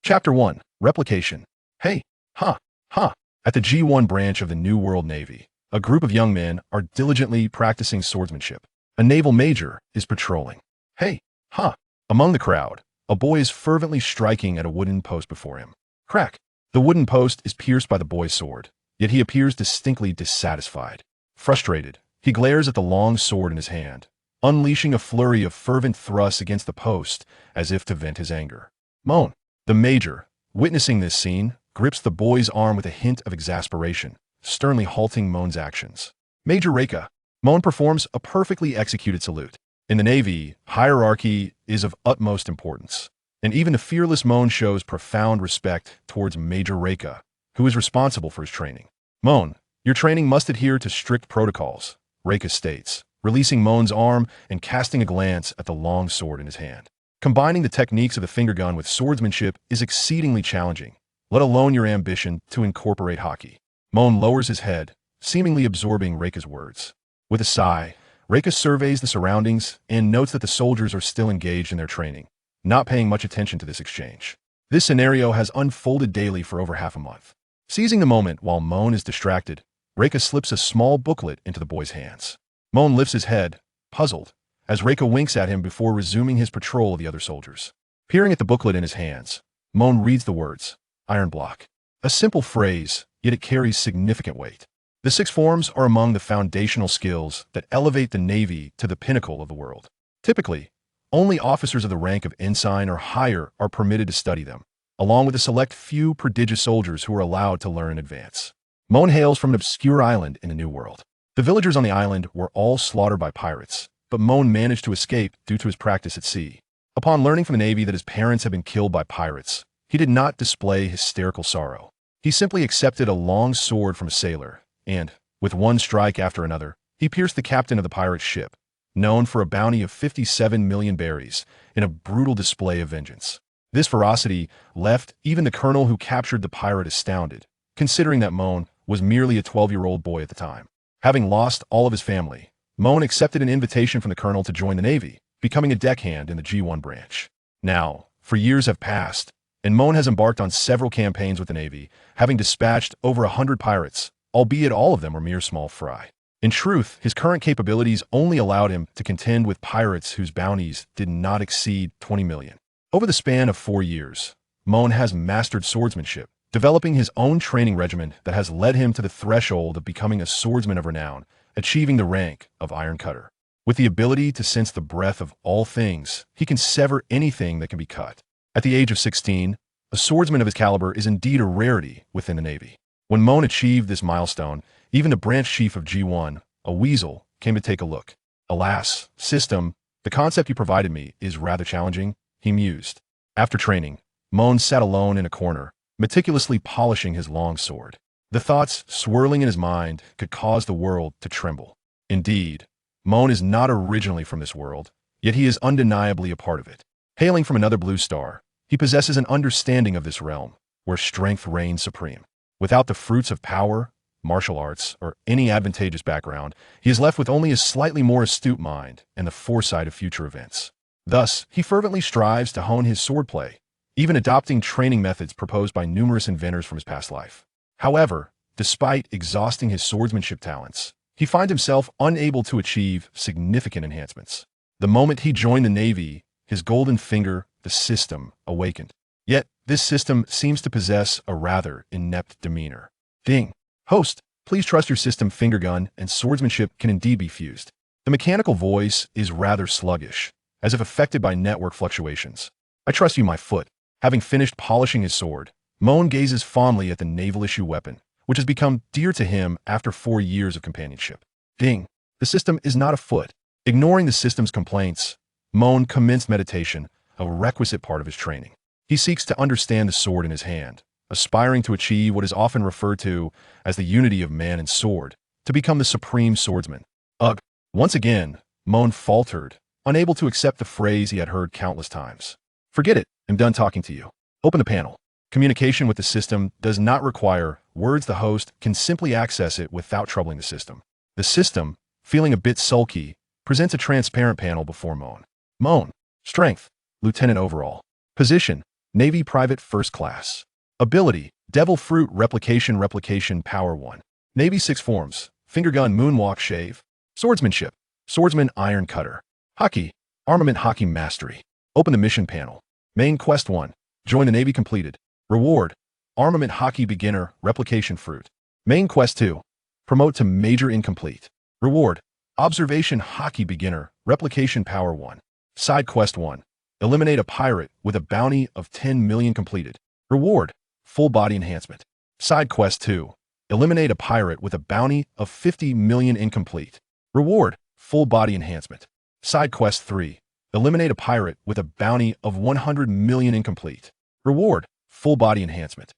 Chapter 1. Replication. Hey, ha, ha. At the G1 branch of the New World Navy, a group of young men are diligently practicing swordsmanship. A naval major is patrolling. Hey, ha. Among the crowd, a boy is fervently striking at a wooden post before him. Crack. The wooden post is pierced by the boy's sword, yet he appears distinctly dissatisfied. Frustrated, he glares at the long sword in his hand, unleashing a flurry of fervent thrusts against the post as if to vent his anger. Moen, the major, witnessing this scene, grips the boy's arm with a hint of exasperation, sternly halting Moen's actions. Major Reika. Moen performs a perfectly executed salute. In the Navy, hierarchy is of utmost importance, and even the fearless Moen shows profound respect towards Major Reika, who is responsible for his training. Moen, your training must adhere to strict protocols, Reika states, releasing Moen's arm and casting a glance at the long sword in his hand. Combining the techniques of the finger gun with swordsmanship is exceedingly challenging, let alone your ambition to incorporate hockey. Moen lowers his head, seemingly absorbing Reika's words. With a sigh, Reika surveys the surroundings and notes that the soldiers are still engaged in their training, not paying much attention to this exchange. This scenario has unfolded daily for over half a month. Seizing the moment while Moen is distracted, Reika slips a small booklet into the boy's hands. Moen lifts his head, puzzled, as Reika winks at him before resuming his patrol of the other soldiers. Peering at the booklet in his hands, Moen reads the words, Iron Block. A simple phrase, yet it carries significant weight. The 6 forms are among the foundational skills that elevate the Navy to the pinnacle of the world. Typically, only officers of the rank of ensign or higher are permitted to study them, along with a select few prodigious soldiers who are allowed to learn in advance. Moen hails from an obscure island in the New World. The villagers on the island were all slaughtered by pirates, but Moen managed to escape due to his practice at sea. Upon learning from the Navy that his parents had been killed by pirates, he did not display hysterical sorrow. He simply accepted a long sword from a sailor, and, with one strike after another, he pierced the captain of the pirate ship, known for a bounty of 57 million berries, in a brutal display of vengeance. This ferocity left even the colonel who captured the pirate astounded, considering that Moen was merely a 12-year-old boy at the time. Having lost all of his family, Moen accepted an invitation from the colonel to join the Navy, becoming a deckhand in the G1 branch. Now, for years have passed, and Moen has embarked on several campaigns with the Navy, having dispatched over 100 pirates, albeit all of them are mere small fry. In truth, his current capabilities only allowed him to contend with pirates whose bounties did not exceed 20 million. Over the span of 4 years, Moen has mastered swordsmanship, developing his own training regimen that has led him to the threshold of becoming a swordsman of renown, achieving the rank of Iron Cutter. With the ability to sense the breath of all things, he can sever anything that can be cut. At the age of 16, a swordsman of his caliber is indeed a rarity within the Navy. When Moen achieved this milestone, even the branch chief of G1, a weasel, came to take a look. Alas, system, the concept you provided me is rather challenging, he mused. After training, Moen sat alone in a corner, meticulously polishing his long sword. The thoughts swirling in his mind could cause the world to tremble. Indeed, Moen is not originally from this world, yet he is undeniably a part of it. Hailing from another blue star, he possesses an understanding of this realm, where strength reigns supreme. Without the fruits of power, martial arts, or any advantageous background, he is left with only a slightly more astute mind and the foresight of future events. Thus, he fervently strives to hone his swordplay, even adopting training methods proposed by numerous inventors from his past life. However, despite exhausting his swordsmanship talents, he finds himself unable to achieve significant enhancements. The moment he joined the Navy, his golden finger, the system, awakened. Yet, this system seems to possess a rather inept demeanor. Ding. Host, please trust your system finger gun and swordsmanship can indeed be fused. The mechanical voice is rather sluggish, as if affected by network fluctuations. I trust you, my foot. Having finished polishing his sword, Moen gazes fondly at the naval-issue weapon, which has become dear to him after 4 years of companionship. Ding. The system is not a foot. Ignoring the system's complaints, Moen commenced meditation, a requisite part of his training. He seeks to understand the sword in his hand, aspiring to achieve what is often referred to as the unity of man and sword, to become the supreme swordsman. Ugh! Once again, Moen faltered, unable to accept the phrase he had heard countless times. Forget it, I'm done talking to you. Open the panel. Communication with the system does not require words. The host can simply access it without troubling the system. The system, feeling a bit sulky, presents a transparent panel before Moen. Moen, strength, Lieutenant Overall. Position, Navy Private First Class. Ability, Devil Fruit Replication Power 1. Navy 6 forms, Finger Gun Moonwalk Shave. Swordsmanship, Swordsman Iron Cutter. Hockey, Armament Hockey Mastery. Open the mission panel. Main Quest 1. Join the Navy completed. Reward, Armament Hockey Beginner Replication Fruit. Main Quest 2. Promote to Major Incomplete. Reward, Observation Hockey Beginner Replication Power 1. Side Quest 1. Eliminate a pirate with a bounty of 10 million completed. Reward, Full Body Enhancement. Side Quest 2. Eliminate a pirate with a bounty of 50 million incomplete. Reward, Full Body Enhancement. Side Quest 3. Eliminate a pirate with a bounty of 100 million incomplete. Reward, Full Body Enhancement.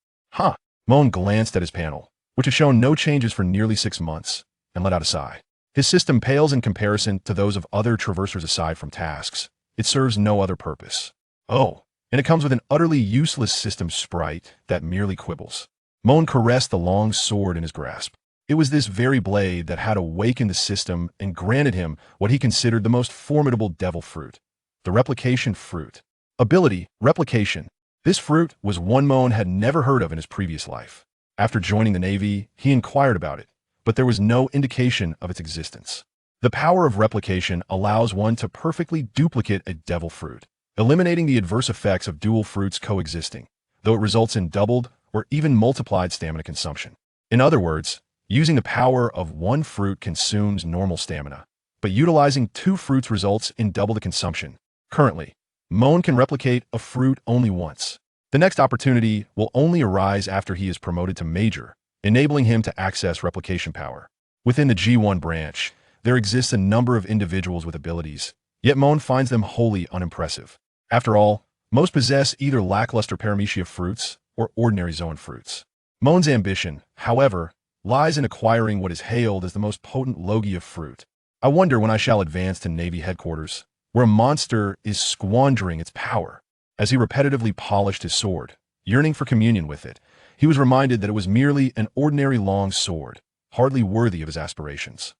Moen glanced at his panel, which had shown no changes for nearly 6 months, and let out a sigh. His system pales in comparison to those of other traversers aside from tasks. It serves no other purpose. Oh, and it comes with an utterly useless system sprite that merely quibbles. Moen caressed the long sword in his grasp. It was this very blade that had awakened the system and granted him what he considered the most formidable devil fruit, the replication fruit. Ability, Replication. This fruit was one Moen had never heard of in his previous life. After joining the Navy, he inquired about it, but there was no indication of its existence. The power of replication allows one to perfectly duplicate a devil fruit, eliminating the adverse effects of dual fruits coexisting, though it results in doubled or even multiplied stamina consumption. In other words, using the power of one fruit consumes normal stamina, but utilizing 2 fruits results in double the consumption. Currently, Moen can replicate a fruit only once. The next opportunity will only arise after he is promoted to Major, enabling him to access replication power. Within the G1 branch, there exists a number of individuals with abilities, yet Moen finds them wholly unimpressive. After all, most possess either lackluster paramecia fruits or ordinary zoan fruits. Moen's ambition, however, lies in acquiring what is hailed as the most potent logia fruit. I wonder when I shall advance to Navy headquarters, where a monster is squandering its power. As he repetitively polished his sword, yearning for communion with it, he was reminded that it was merely an ordinary long sword, hardly worthy of his aspirations.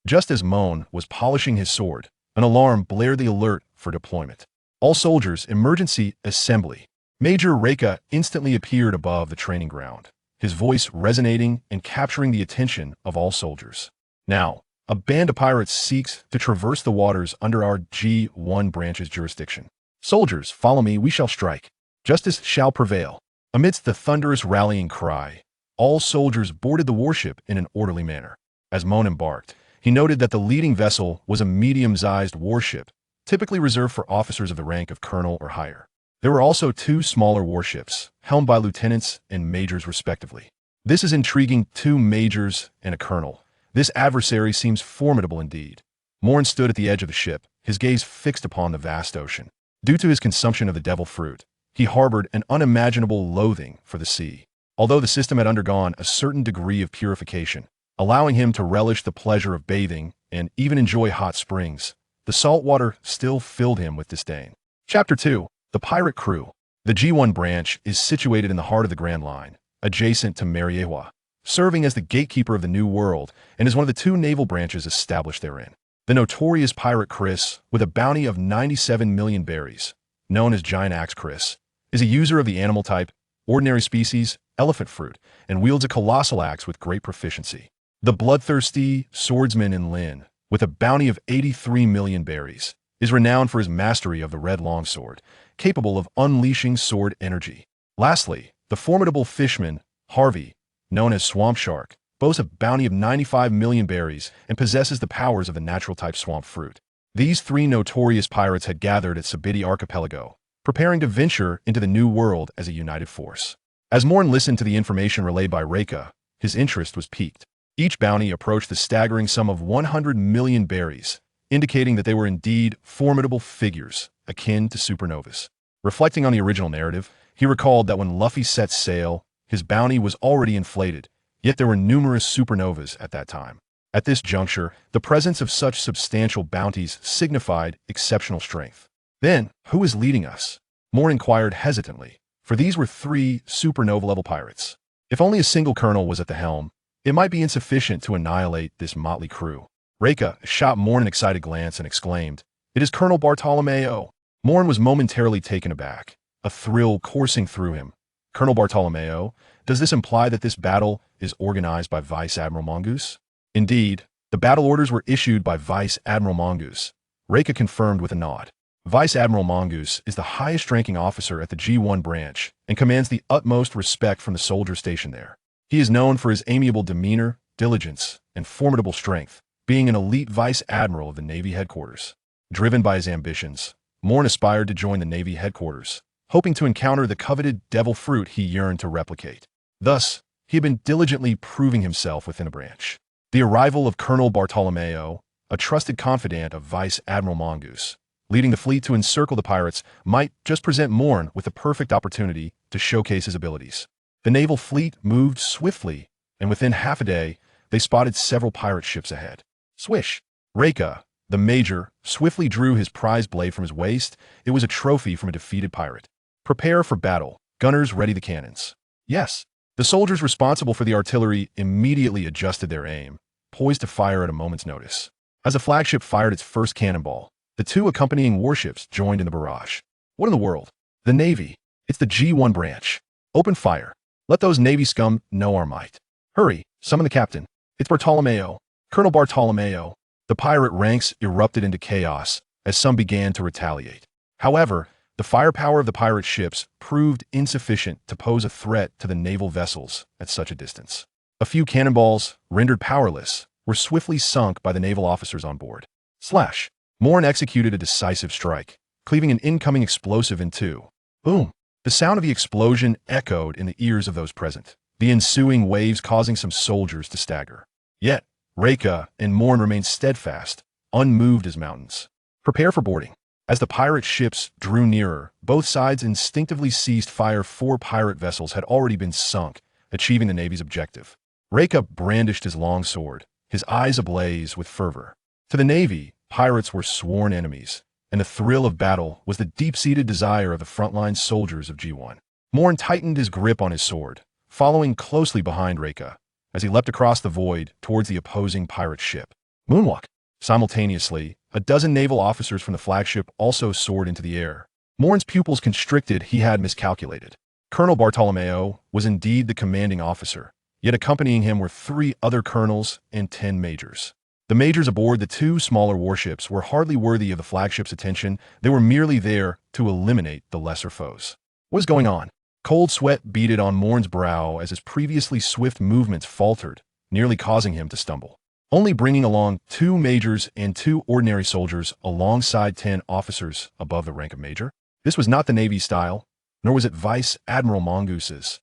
Just as Moen was polishing his sword, an alarm blared the alert for deployment. All soldiers, emergency assembly. Major Reika instantly appeared above the training ground, his voice resonating and capturing the attention of all soldiers. Now, a band of pirates seeks to traverse the waters under our G1 branch's jurisdiction. Soldiers, follow me, we shall strike. Justice shall prevail. Amidst the thunderous rallying cry, all soldiers boarded the warship in an orderly manner. As Moen embarked, he noted that the leading vessel was a medium-sized warship, typically reserved for officers of the rank of colonel or higher. There were also 2 smaller warships, helmed by lieutenants and majors respectively. This is intriguing, 2 majors and a colonel. This adversary seems formidable indeed. Moen stood at the edge of the ship, his gaze fixed upon the vast ocean. Due to his consumption of the devil fruit, he harbored an unimaginable loathing for the sea. Although the system had undergone a certain degree of purification, allowing him to relish the pleasure of bathing and even enjoy hot springs, the salt water still filled him with disdain. Chapter 2. The Pirate Crew. The G1 branch is situated in the heart of the Grand Line, adjacent to Marineford, serving as the gatekeeper of the New World and is one of the 2 naval branches established therein. The notorious pirate Chris, with a bounty of 97 million berries, known as Giant Axe Chris, is a user of the animal type, ordinary species, elephant fruit, and wields a colossal axe with great proficiency. The bloodthirsty swordsman in Lin, with a bounty of 83 million berries, is renowned for his mastery of the red longsword, capable of unleashing sword energy. Lastly, the formidable fishman, Harvey, known as Swamp Shark, boasts a bounty of 95 million berries and possesses the powers of the natural type swamp fruit. These 3 notorious pirates had gathered at Sabiti Archipelago, preparing to venture into the New World as a united force. As Moen listened to the information relayed by Reika, his interest was piqued. Each bounty approached the staggering sum of 100 million berries, indicating that they were indeed formidable figures, akin to supernovas. Reflecting on the original narrative, he recalled that when Luffy set sail, his bounty was already inflated, yet there were numerous supernovas at that time. At this juncture, the presence of such substantial bounties signified exceptional strength. Then, who is leading us? Moen inquired hesitantly, for these were 3 supernova-level pirates. If only a single colonel was at the helm, it might be insufficient to annihilate this motley crew. Reika shot Moen an excited glance and exclaimed, "It is Colonel Bartolomeo." Moen was momentarily taken aback. a thrill coursing through him. Colonel Bartolomeo, does this imply that this battle is organized by Vice Admiral Mongoose? Indeed, the battle orders were issued by Vice Admiral Mongoose. Reika confirmed with a nod. Vice Admiral Mongoose is the highest-ranking officer at the G1 branch and commands the utmost respect from the soldiers stationed there. He is known for his amiable demeanor, diligence, and formidable strength, being an elite Vice Admiral of the Navy headquarters. Driven by his ambitions, Moen aspired to join the Navy headquarters, hoping to encounter the coveted devil fruit he yearned to replicate. Thus, he had been diligently proving himself within the branch. The arrival of Colonel Bartolomeo, a trusted confidant of Vice Admiral Mongoose, leading the fleet to encircle the pirates, might just present Moen with the perfect opportunity to showcase his abilities. The naval fleet moved swiftly, and within half a day, they spotted several pirate ships ahead. Swish! Reika, the major, swiftly drew his prize blade from his waist. It was a trophy from a defeated pirate. Prepare for battle. Gunners, ready the cannons. Yes. The soldiers responsible for the artillery immediately adjusted their aim, poised to fire at a moment's notice. As the flagship fired its first cannonball, the two accompanying warships joined in the barrage. What in the world? The Navy. It's the G1 branch. Open fire. Let those Navy scum know our might. Hurry, summon the captain. It's Bartolomeo. Colonel Bartolomeo. The pirate ranks erupted into chaos as some began to retaliate. However, the firepower of the pirate ships proved insufficient to pose a threat to the naval vessels at such a distance. A few cannonballs, rendered powerless, were swiftly sunk by the naval officers on board. Slash! Moen executed a decisive strike, cleaving an incoming explosive in two. Boom! The sound of the explosion echoed in the ears of those present, the ensuing waves causing some soldiers to stagger. Yet, Reika and Moen remained steadfast, unmoved as mountains. Prepare for boarding. As the pirate ships drew nearer, both sides instinctively ceased fire. 4 pirate vessels had already been sunk, achieving the Navy's objective. Reika brandished his long sword, his eyes ablaze with fervor. To the Navy, pirates were sworn enemies, and the thrill of battle was the deep-seated desire of the frontline soldiers of G1. Moen tightened his grip on his sword, following closely behind Reika, as he leapt across the void towards the opposing pirate ship. Moonwalk! Simultaneously, a dozen naval officers from the flagship also soared into the air. Moen's pupils constricted. He had miscalculated. Colonel Bartolomeo was indeed the commanding officer, yet accompanying him were 3 other colonels and 10 majors. The majors aboard the 2 smaller warships were hardly worthy of the flagship's attention. They were merely there to eliminate the lesser foes. What is going on? Cold sweat beaded on Moen's brow as his previously swift movements faltered, nearly causing him to stumble. Only bringing along 2 majors and 2 ordinary soldiers alongside 10 officers above the rank of major? This was not the Navy style, nor was it Vice Admiral Mongoose's.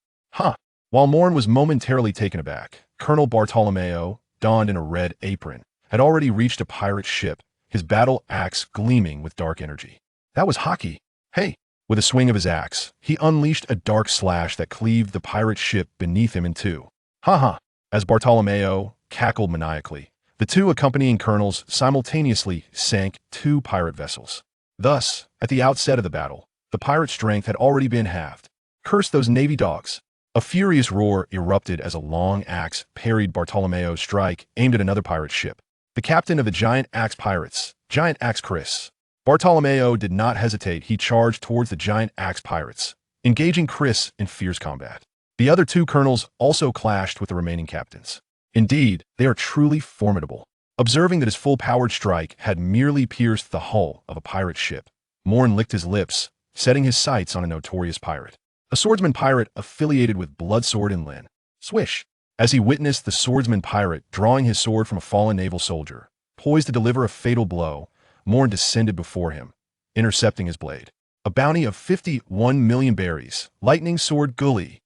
While Moen was momentarily taken aback, Colonel Bartolomeo, donned in a red apron, had already reached a pirate ship, his battle axe gleaming with dark energy. That was hockey. Hey! With a swing of his axe, he unleashed a dark slash that cleaved the pirate ship beneath him in 2. As Bartolomeo cackled maniacally, the 2 accompanying colonels simultaneously sank 2 pirate vessels. Thus, at the outset of the battle, the pirate strength had already been halved. Curse those Navy dogs! A furious roar erupted as a long axe parried Bartolomeo's strike aimed at another pirate ship. The captain of the Giant Axe Pirates, Giant Axe Chris. Bartolomeo did not hesitate. He charged towards the Giant Axe Pirates, engaging Chris in fierce combat. The other 2 colonels also clashed with the remaining captains. Indeed, they are truly formidable. Observing that his full-powered strike had merely pierced the hull of a pirate ship, Moen licked his lips, setting his sights on a notorious pirate. A swordsman pirate affiliated with Bloodsword and Lin. Swish! As he witnessed the swordsman pirate drawing his sword from a fallen naval soldier, poised to deliver a fatal blow, Moen descended before him, intercepting his blade. A bounty of 51 million berries. Lightning sword Gully.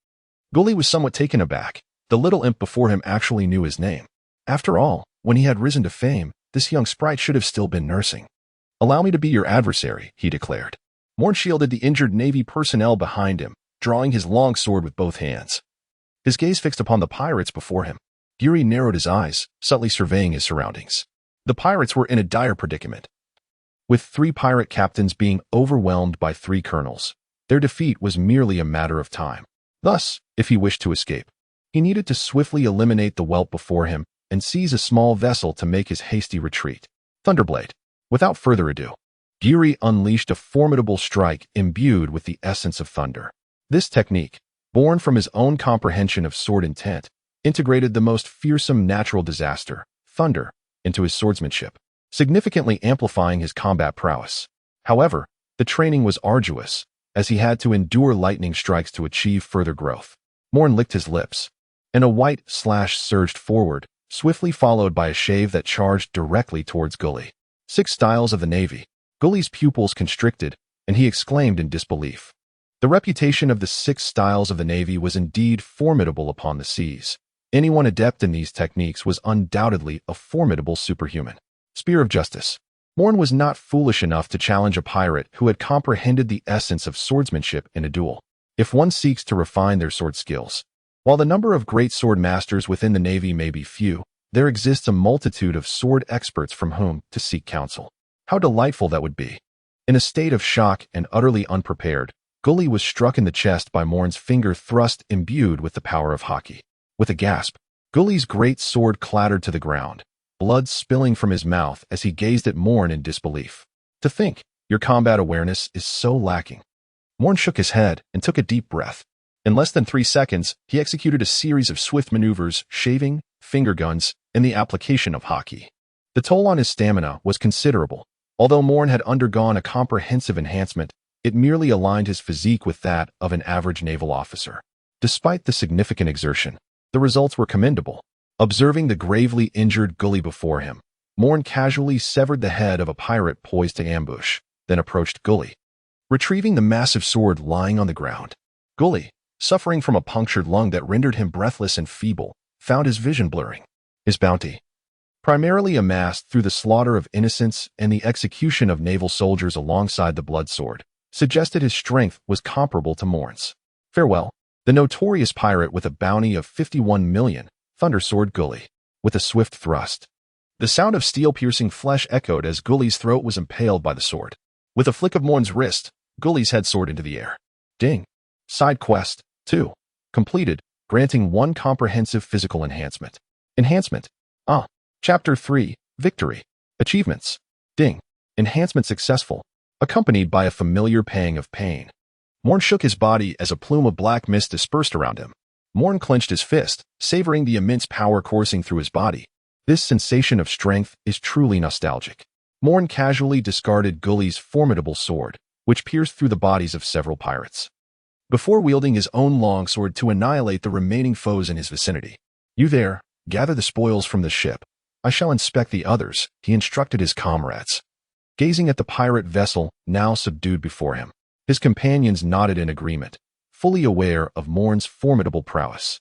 Gully was somewhat taken aback. The little imp before him actually knew his name. After all, when he had risen to fame, this young sprite should have still been nursing. Allow me to be your adversary, he declared. Moen shielded the injured Navy personnel behind him, drawing his long sword with both hands. His gaze fixed upon the pirates before him. Jiuyue narrowed his eyes, subtly surveying his surroundings. The pirates were in a dire predicament, with 3 pirate captains being overwhelmed by 3 colonels. Their defeat was merely a matter of time. Thus, if he wished to escape, he needed to swiftly eliminate the whelp before him and seize a small vessel to make his hasty retreat. Thunderblade. Without further ado, Jiuyue unleashed a formidable strike imbued with the essence of thunder. This technique, born from his own comprehension of sword intent, integrated the most fearsome natural disaster, thunder, into his swordsmanship, significantly amplifying his combat prowess. However, the training was arduous, as he had to endure lightning strikes to achieve further growth. Moen licked his lips, and a white slash surged forward, swiftly followed by a shave that charged directly towards Jiuyue. 6 styles of the Navy. Jiuyue's pupils constricted, and he exclaimed in disbelief. The reputation of the 6 styles of the Navy was indeed formidable upon the seas. Anyone adept in these techniques was undoubtedly a formidable superhuman. Spear of Justice. Moen was not foolish enough to challenge a pirate who had comprehended the essence of swordsmanship in a duel. If one seeks to refine their sword skills, while the number of great sword masters within the Navy may be few, there exists a multitude of sword experts from whom to seek counsel. How delightful that would be! In a state of shock and utterly unprepared, Jiuyue was struck in the chest by Moen's finger thrust imbued with the power of hockey. With a gasp, Jiuyue's great sword clattered to the ground, blood spilling from his mouth as he gazed at Moen in disbelief. To think, your combat awareness is so lacking. Moen shook his head and took a deep breath. In less than 3 seconds, he executed a series of swift maneuvers, shaving, finger guns, and the application of hockey. The toll on his stamina was considerable. Although Moen had undergone a comprehensive enhancement, it merely aligned his physique with that of an average naval officer. Despite the significant exertion, the results were commendable. Observing the gravely injured Jiuyue before him, Moen casually severed the head of a pirate poised to ambush, then approached Jiuyue. Retrieving the massive sword lying on the ground, Jiuyue, suffering from a punctured lung that rendered him breathless and feeble, found his vision blurring. His bounty, primarily amassed through the slaughter of innocents and the execution of naval soldiers alongside the blood sword, suggested his strength was comparable to Moen's. Farewell, the notorious pirate with a bounty of 51 million, thundersword Jiuyue, with a swift thrust. The sound of steel-piercing flesh echoed as Jiuyue's throat was impaled by the sword. With a flick of Moen's wrist, Jiuyue's head soared into the air. Ding! Side quest 2. Completed, granting 1 comprehensive physical enhancement. Enhancement. Chapter 3. Victory. Achievements. Ding. Enhancement successful, accompanied by a familiar pang of pain. Moen shook his body as a plume of black mist dispersed around him. Moen clenched his fist, savoring the immense power coursing through his body. This sensation of strength is truly nostalgic. Moen casually discarded Jiuyue's formidable sword, which pierced through the bodies of several pirates, before wielding his own longsword to annihilate the remaining foes in his vicinity. You there, gather the spoils from the ship. I shall inspect the others, he instructed his comrades. Gazing at the pirate vessel, now subdued before him, his companions nodded in agreement, fully aware of Moen's formidable prowess.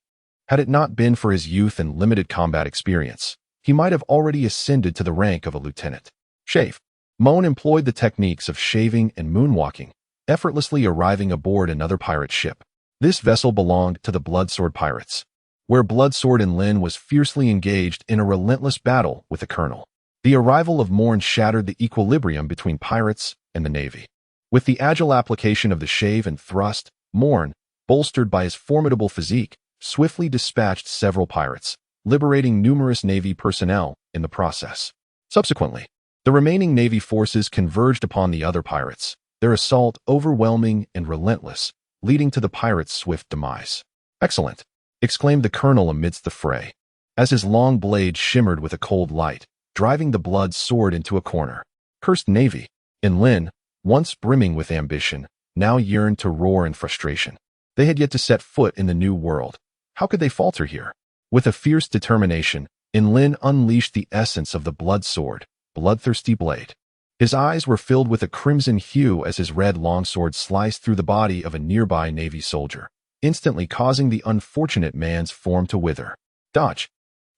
Had it not been for his youth and limited combat experience, he might have already ascended to the rank of a lieutenant. Shave. Moen employed the techniques of shaving and moonwalking, effortlessly arriving aboard another pirate ship. This vessel belonged to the Bloodsword Pirates, where Bloodsword and Lin was fiercely engaged in a relentless battle with the colonel. The arrival of Moen shattered the equilibrium between pirates and the Navy. With the agile application of the shave and thrust, Moen, bolstered by his formidable physique, swiftly dispatched several pirates, liberating numerous Navy personnel in the process. Subsequently, the remaining Navy forces converged upon the other pirates, their assault overwhelming and relentless, leading to the pirates' swift demise. Excellent! Exclaimed the colonel amidst the fray, as his long blade shimmered with a cold light, driving the blood sword into a corner. Cursed Navy! And Lin, once brimming with ambition, now yearned to roar in frustration. They had yet to set foot in the new world. How could they falter here? With a fierce determination, Lin unleashed the essence of the blood sword, bloodthirsty blade. His eyes were filled with a crimson hue as his red longsword sliced through the body of a nearby Navy soldier, instantly causing the unfortunate man's form to wither. Dodge.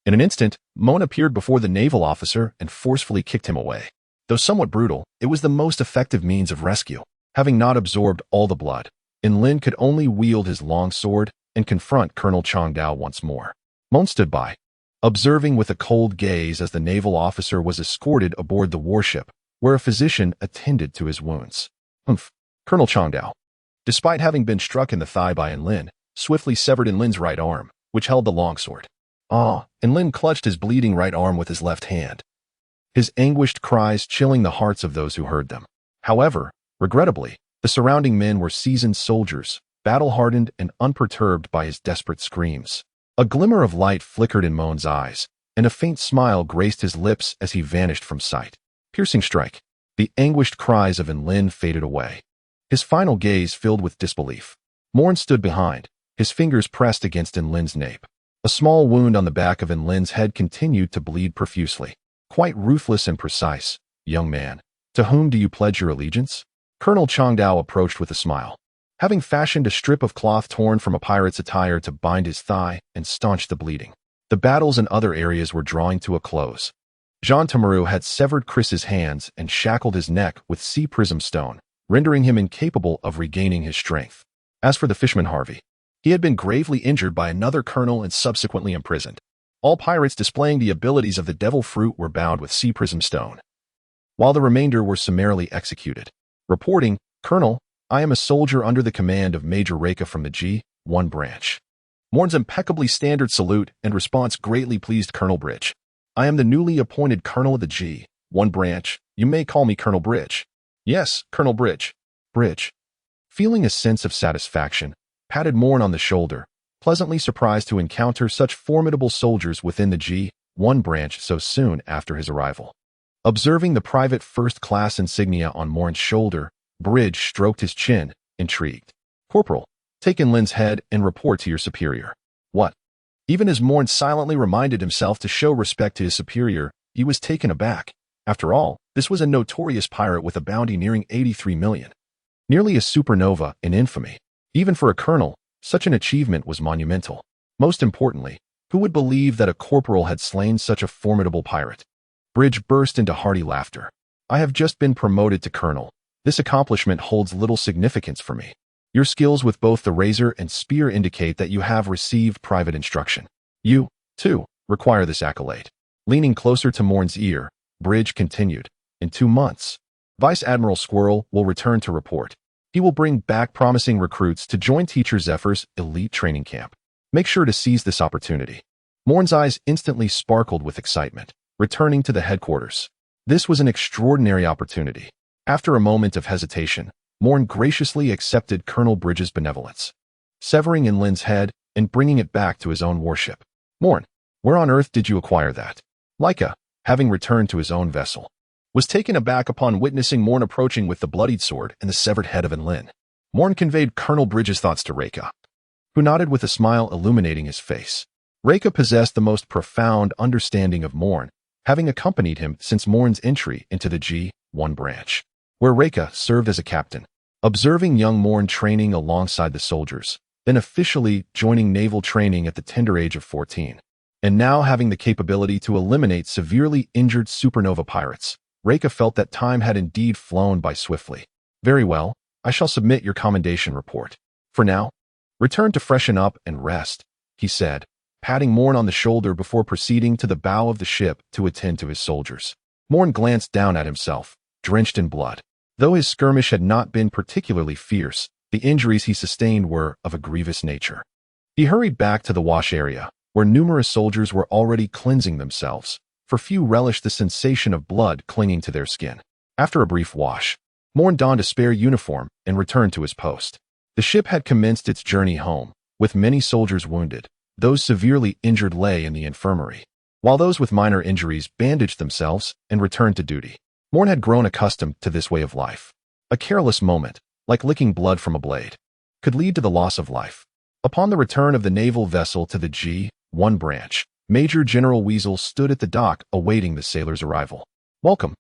In an instant, Moen appeared before the naval officer and forcefully kicked him away. Though somewhat brutal, it was the most effective means of rescue. Having not absorbed all the blood, Lin could only wield his long sword and confront Colonel Changdao once more. Moen stood by, observing with a cold gaze as the naval officer was escorted aboard the warship, where a physician attended to his wounds. Colonel Changdao, despite having been struck in the thigh by Lin, swiftly severed Lin's right arm, which held the longsword. Lin clutched his bleeding right arm with his left hand, his anguished cries chilling the hearts of those who heard them. However, regrettably, the surrounding men were seasoned soldiers, battle-hardened and unperturbed by his desperate screams. A glimmer of light flickered in Moen's eyes, and a faint smile graced his lips as he vanished from sight. Piercing strike. The anguished cries of Enlin faded away. His final gaze filled with disbelief. Moen stood behind, his fingers pressed against Enlin's nape. A small wound on the back of Enlin's head continued to bleed profusely. Quite ruthless and precise, young man. To whom do you pledge your allegiance? Colonel Changdao approached with a smile. Having fashioned a strip of cloth torn from a pirate's attire to bind his thigh and staunch the bleeding. The battles in other areas were drawing to a close. Jean Tamaru had severed Chris's hands and shackled his neck with sea prism stone, rendering him incapable of regaining his strength. As for the fisherman Harvey, he had been gravely injured by another colonel and subsequently imprisoned. All pirates displaying the abilities of the devil fruit were bound with sea prism stone, while the remainder were summarily executed. Reporting, Colonel, I am a soldier under the command of Major Reika from the G1 branch. Moen's impeccably standard salute and response greatly pleased Colonel Bridge. I am the newly appointed Colonel of the G1 branch. You may call me Colonel Bridge. Yes, Colonel Bridge. Bridge. Feeling a sense of satisfaction, patted Moen on the shoulder, pleasantly surprised to encounter such formidable soldiers within the G1 branch so soon after his arrival. Observing the private first-class insignia on Moen's shoulder, Bridge stroked his chin, intrigued. Corporal, take Enlin's head and report to your superior. What? Even as Moen silently reminded himself to show respect to his superior, he was taken aback. After all, this was a notorious pirate with a bounty nearing 83 million. Nearly a supernova in infamy. Even for a colonel, such an achievement was monumental. Most importantly, who would believe that a corporal had slain such a formidable pirate? Bridge burst into hearty laughter. I have just been promoted to colonel. This accomplishment holds little significance for me. Your skills with both the razor and spear indicate that you have received private instruction. You, too, require this accolade. Leaning closer to Moen's ear, Bridge continued. In 2 months, Vice Admiral Squirrel will return to report. He will bring back promising recruits to join Teacher Zephyr's elite training camp. Make sure to seize this opportunity. Moen's eyes instantly sparkled with excitement, returning to the headquarters. This was an extraordinary opportunity. After a moment of hesitation, Moen graciously accepted Colonel Bridge's benevolence, severing Enlin's head and bringing it back to his own warship. Moen, where on earth did you acquire that? Laika, having returned to his own vessel, was taken aback upon witnessing Moen approaching with the bloodied sword and the severed head of Enlin. Moen conveyed Colonel Bridge's thoughts to Reika, who nodded with a smile illuminating his face. Reika possessed the most profound understanding of Moen, having accompanied him since Moen's entry into the G1 branch, where Reika served as a captain. Observing young Moen training alongside the soldiers, then officially joining naval training at the tender age of 14, and now having the capability to eliminate severely injured supernova pirates, Reika felt that time had indeed flown by swiftly. Very well, I shall submit your commendation report. For now, return to freshen up and rest, he said, patting Moen on the shoulder before proceeding to the bow of the ship to attend to his soldiers. Moen glanced down at himself, drenched in blood. Though his skirmish had not been particularly fierce, the injuries he sustained were of a grievous nature. He hurried back to the wash area, where numerous soldiers were already cleansing themselves, for few relished the sensation of blood clinging to their skin. After a brief wash, Moen donned a spare uniform and returned to his post. The ship had commenced its journey home, with many soldiers wounded. Those severely injured lay in the infirmary, while those with minor injuries bandaged themselves and returned to duty. Moen had grown accustomed to this way of life. A careless moment, like licking blood from a blade, could lead to the loss of life. Upon the return of the naval vessel to the G1 branch, Major General Weasel stood at the dock awaiting the sailors' arrival. Welcome,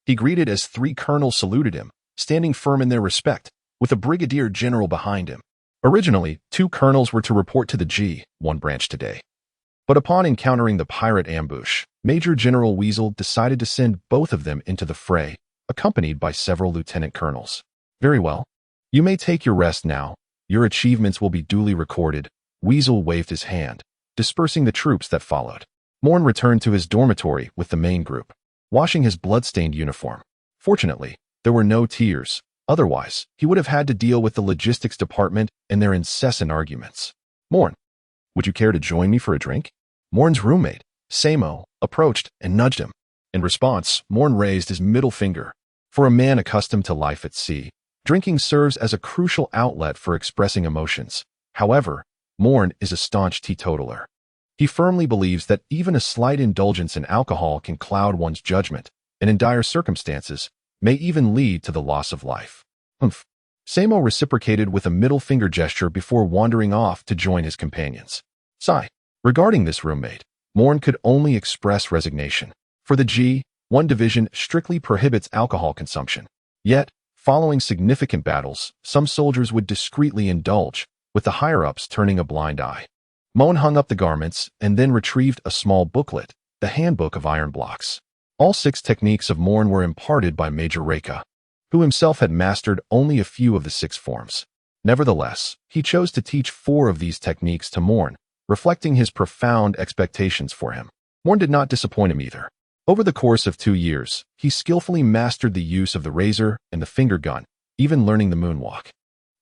he greeted as 3 colonels saluted him, standing firm in their respect, with a brigadier general behind him. Originally, 2 colonels were to report to the G1 branch today. But upon encountering the pirate ambush, Major General Weasel decided to send both of them into the fray, accompanied by several lieutenant colonels. Very well. You may take your rest now. Your achievements will be duly recorded. Weasel waved his hand, dispersing the troops that followed. Moen returned to his dormitory with the main group, washing his blood-stained uniform. Fortunately, there were no tears. Otherwise, he would have had to deal with the logistics department and their incessant arguments. Moen, would you care to join me for a drink? Moen's roommate, Samo, approached and nudged him. In response, Moen raised his middle finger. For a man accustomed to life at sea, drinking serves as a crucial outlet for expressing emotions. However, Moen is a staunch teetotaler. He firmly believes that even a slight indulgence in alcohol can cloud one's judgment, and in dire circumstances, may even lead to the loss of life. Humph. Samo reciprocated with a middle finger gesture before wandering off to join his companions. Sigh. Regarding this roommate, Moen could only express resignation. For the G1 division strictly prohibits alcohol consumption. Yet, following significant battles, some soldiers would discreetly indulge, with the higher-ups turning a blind eye. Moen hung up the garments and then retrieved a small booklet, the Handbook of Iron Blocks. All 6 techniques of Moen were imparted by Major Reika, who himself had mastered only a few of the 6 forms. Nevertheless, he chose to teach 4 of these techniques to Moen, reflecting his profound expectations for him. Moen did not disappoint him either. Over the course of 2 years, he skillfully mastered the use of the razor and the finger gun, even learning the moonwalk.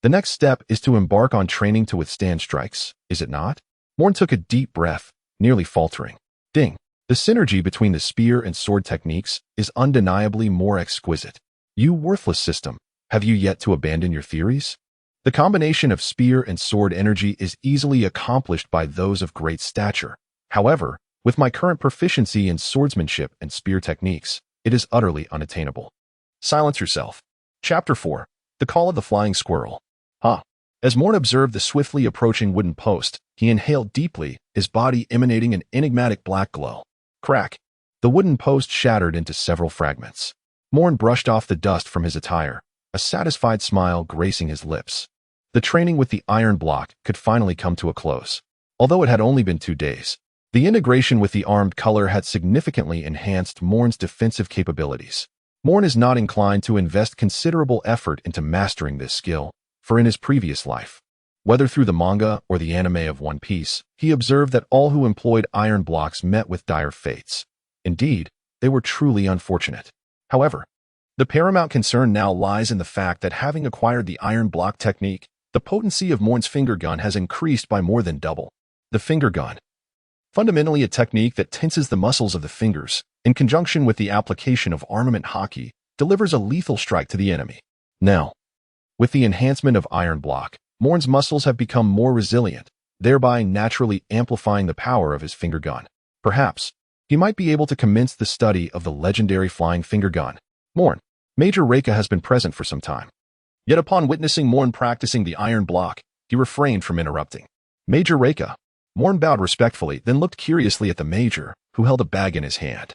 The next step is to embark on training to withstand strikes, is it not? Moen took a deep breath, nearly faltering. Ding! The synergy between the spear and sword techniques is undeniably more exquisite. You worthless system, have you yet to abandon your theories? The combination of spear and sword energy is easily accomplished by those of great stature. However, with my current proficiency in swordsmanship and spear techniques, it is utterly unattainable. Silence yourself. Chapter 4. The Call of the Flying Squirrel. As Moen observed the swiftly approaching wooden post, he inhaled deeply, his body emanating an enigmatic black glow. Crack! The wooden post shattered into several fragments. Moen brushed off the dust from his attire, a satisfied smile gracing his lips. The training with the iron block could finally come to a close. Although it had only been 2 days, the integration with the armed color had significantly enhanced Moen's defensive capabilities. Moen is not inclined to invest considerable effort into mastering this skill, for in his previous life, whether through the manga or the anime of One Piece, he observed that all who employed iron blocks met with dire fates. Indeed, they were truly unfortunate. However, the paramount concern now lies in the fact that having acquired the iron block technique, the potency of Moen's finger gun has increased by more than double. The finger gun, fundamentally a technique that tenses the muscles of the fingers, in conjunction with the application of armament haki, delivers a lethal strike to the enemy. Now, with the enhancement of iron block, Moen's muscles have become more resilient, thereby naturally amplifying the power of his finger gun. Perhaps, he might be able to commence the study of the legendary flying finger gun. Moen, Major Reika has been present for some time. Yet upon witnessing Moen practicing the iron block, he refrained from interrupting. Major Reika. Moen bowed respectfully, then looked curiously at the Major, who held a bag in his hand.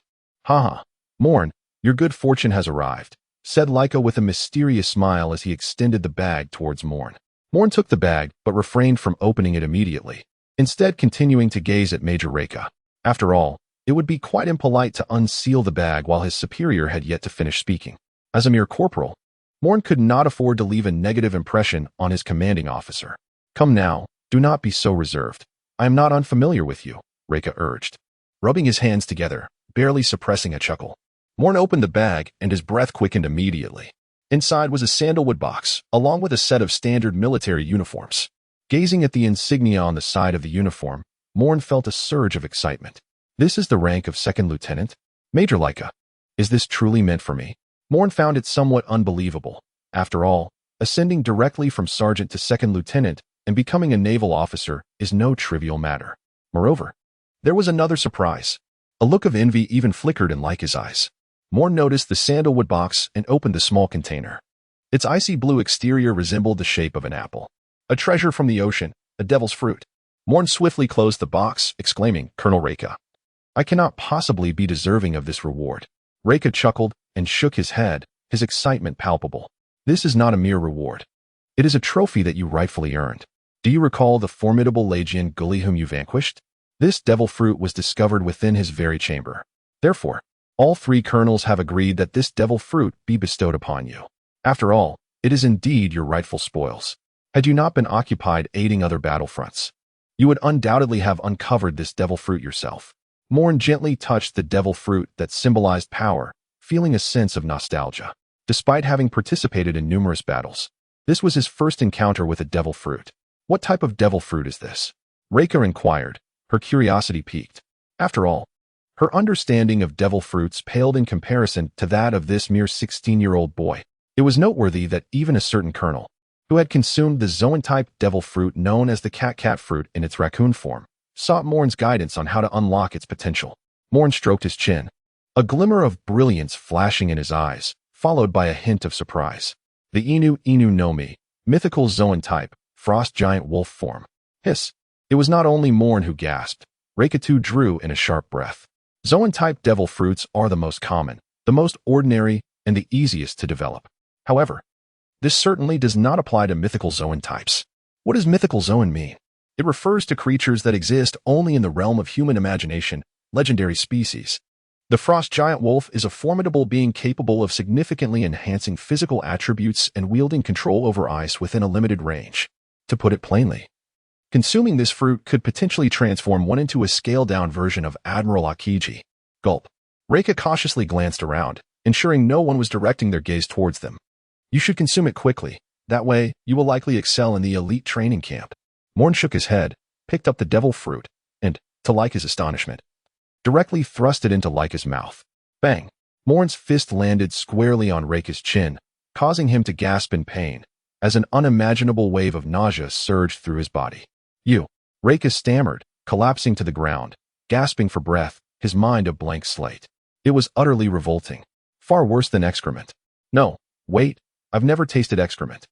Moen, your good fortune has arrived, said Laika with a mysterious smile as he extended the bag towards Moen. Moen took the bag, but refrained from opening it immediately, instead continuing to gaze at Major Reika. After all, it would be quite impolite to unseal the bag while his superior had yet to finish speaking. As a mere corporal, Moen could not afford to leave a negative impression on his commanding officer. Come now, do not be so reserved. I am not unfamiliar with you, Reika urged, rubbing his hands together, barely suppressing a chuckle. Moen opened the bag and his breath quickened immediately. Inside was a sandalwood box, along with a set of standard military uniforms. Gazing at the insignia on the side of the uniform, Moen felt a surge of excitement. This is the rank of second lieutenant? Major Laika. Is this truly meant for me? Moen found it somewhat unbelievable. After all, ascending directly from sergeant to second lieutenant and becoming a naval officer is no trivial matter. Moreover, there was another surprise. A look of envy even flickered in Laika's eyes. Moen noticed the sandalwood box and opened the small container. Its icy blue exterior resembled the shape of an apple. A treasure from the ocean, a devil's fruit. Moen swiftly closed the box, exclaiming, Colonel Reika, I cannot possibly be deserving of this reward. Reika chuckled and shook his head, his excitement palpable. This is not a mere reward. It is a trophy that you rightfully earned. Do you recall the formidable Legion Gully whom you vanquished? This devil fruit was discovered within his very chamber. Therefore, all 3 colonels have agreed that this devil fruit be bestowed upon you. After all, it is indeed your rightful spoils. Had you not been occupied aiding other battlefronts, you would undoubtedly have uncovered this devil fruit yourself. Moen gently touched the devil fruit that symbolized power, feeling a sense of nostalgia. Despite having participated in numerous battles, this was his first encounter with a devil fruit. What type of devil fruit is this? Reika inquired, her curiosity piqued. After all, Her understanding of devil fruits paled in comparison to that of this mere 16-year-old boy. It was noteworthy that even a certain colonel, who had consumed the Zoan-type devil fruit known as the cat-cat fruit in its raccoon form, sought Moen's guidance on how to unlock its potential. Moen stroked his chin, a glimmer of brilliance flashing in his eyes, followed by a hint of surprise. The Inu no Mi, mythical Zoan type, frost giant wolf form. Hiss. It was not only Moen who gasped. Reika too drew in a sharp breath. Zoan-type devil fruits are the most common, the most ordinary, and the easiest to develop. However, this certainly does not apply to mythical Zoan types. What does mythical Zoan mean? It refers to creatures that exist only in the realm of human imagination, legendary species. The frost giant wolf is a formidable being capable of significantly enhancing physical attributes and wielding control over ice within a limited range. To put it plainly, consuming this fruit could potentially transform one into a scaled-down version of Admiral Akiji. Gulp. Reika cautiously glanced around, ensuring no one was directing their gaze towards them. You should consume it quickly. That way, you will likely excel in the elite training camp. Moen shook his head, picked up the devil fruit, and, to Laika's astonishment, directly thrust it into Laika's mouth. Bang! Moen's fist landed squarely on Reika's chin, causing him to gasp in pain, as an unimaginable wave of nausea surged through his body. You! Reika stammered, collapsing to the ground, gasping for breath, his mind a blank slate. It was utterly revolting. Far worse than excrement. No, wait, I've never tasted excrement.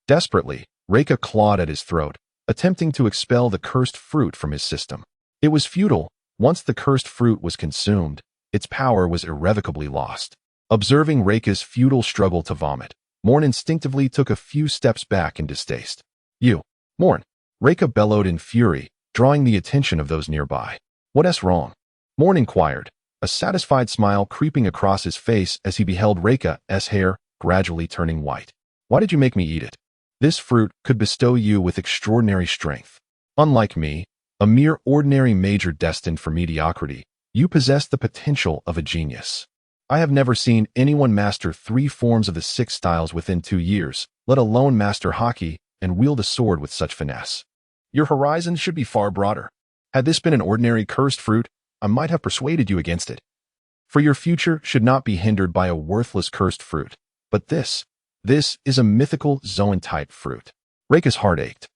Desperately, Reika clawed at his throat, attempting to expel the cursed fruit from his system. It was futile. Once the cursed fruit was consumed, its power was irrevocably lost. Observing Reika's futile struggle to vomit, Moen instinctively took a few steps back in distaste. You! Moen! Reika bellowed in fury, drawing the attention of those nearby. What's wrong? Moen inquired, a satisfied smile creeping across his face as he beheld Reika's hair gradually turning white. Why did you make me eat it? This fruit could bestow you with extraordinary strength. Unlike me, a mere ordinary major destined for mediocrity, you possess the potential of a genius. I have never seen anyone master 3 forms of the 6 styles within 2 years, let alone master hockey and wield a sword with such finesse. Your horizons should be far broader. Had this been an ordinary cursed fruit, I might have persuaded you against it. For your future should not be hindered by a worthless cursed fruit. But this is a mythical Zoan-type fruit. Reika's heart ached,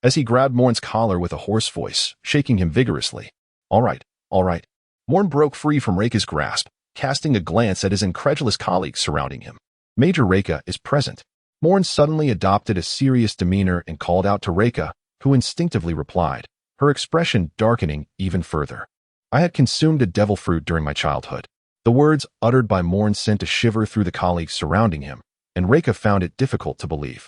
as he grabbed Moen's collar with a hoarse voice, shaking him vigorously. All right. Moen broke free from Reika's grasp, casting a glance at his incredulous colleagues surrounding him. Major Reika is present. Moen suddenly adopted a serious demeanor and called out to Reika, who instinctively replied, her expression darkening even further. I had consumed a devil fruit during my childhood. The words uttered by Moen sent a shiver through the colleagues surrounding him, and Reika found it difficult to believe.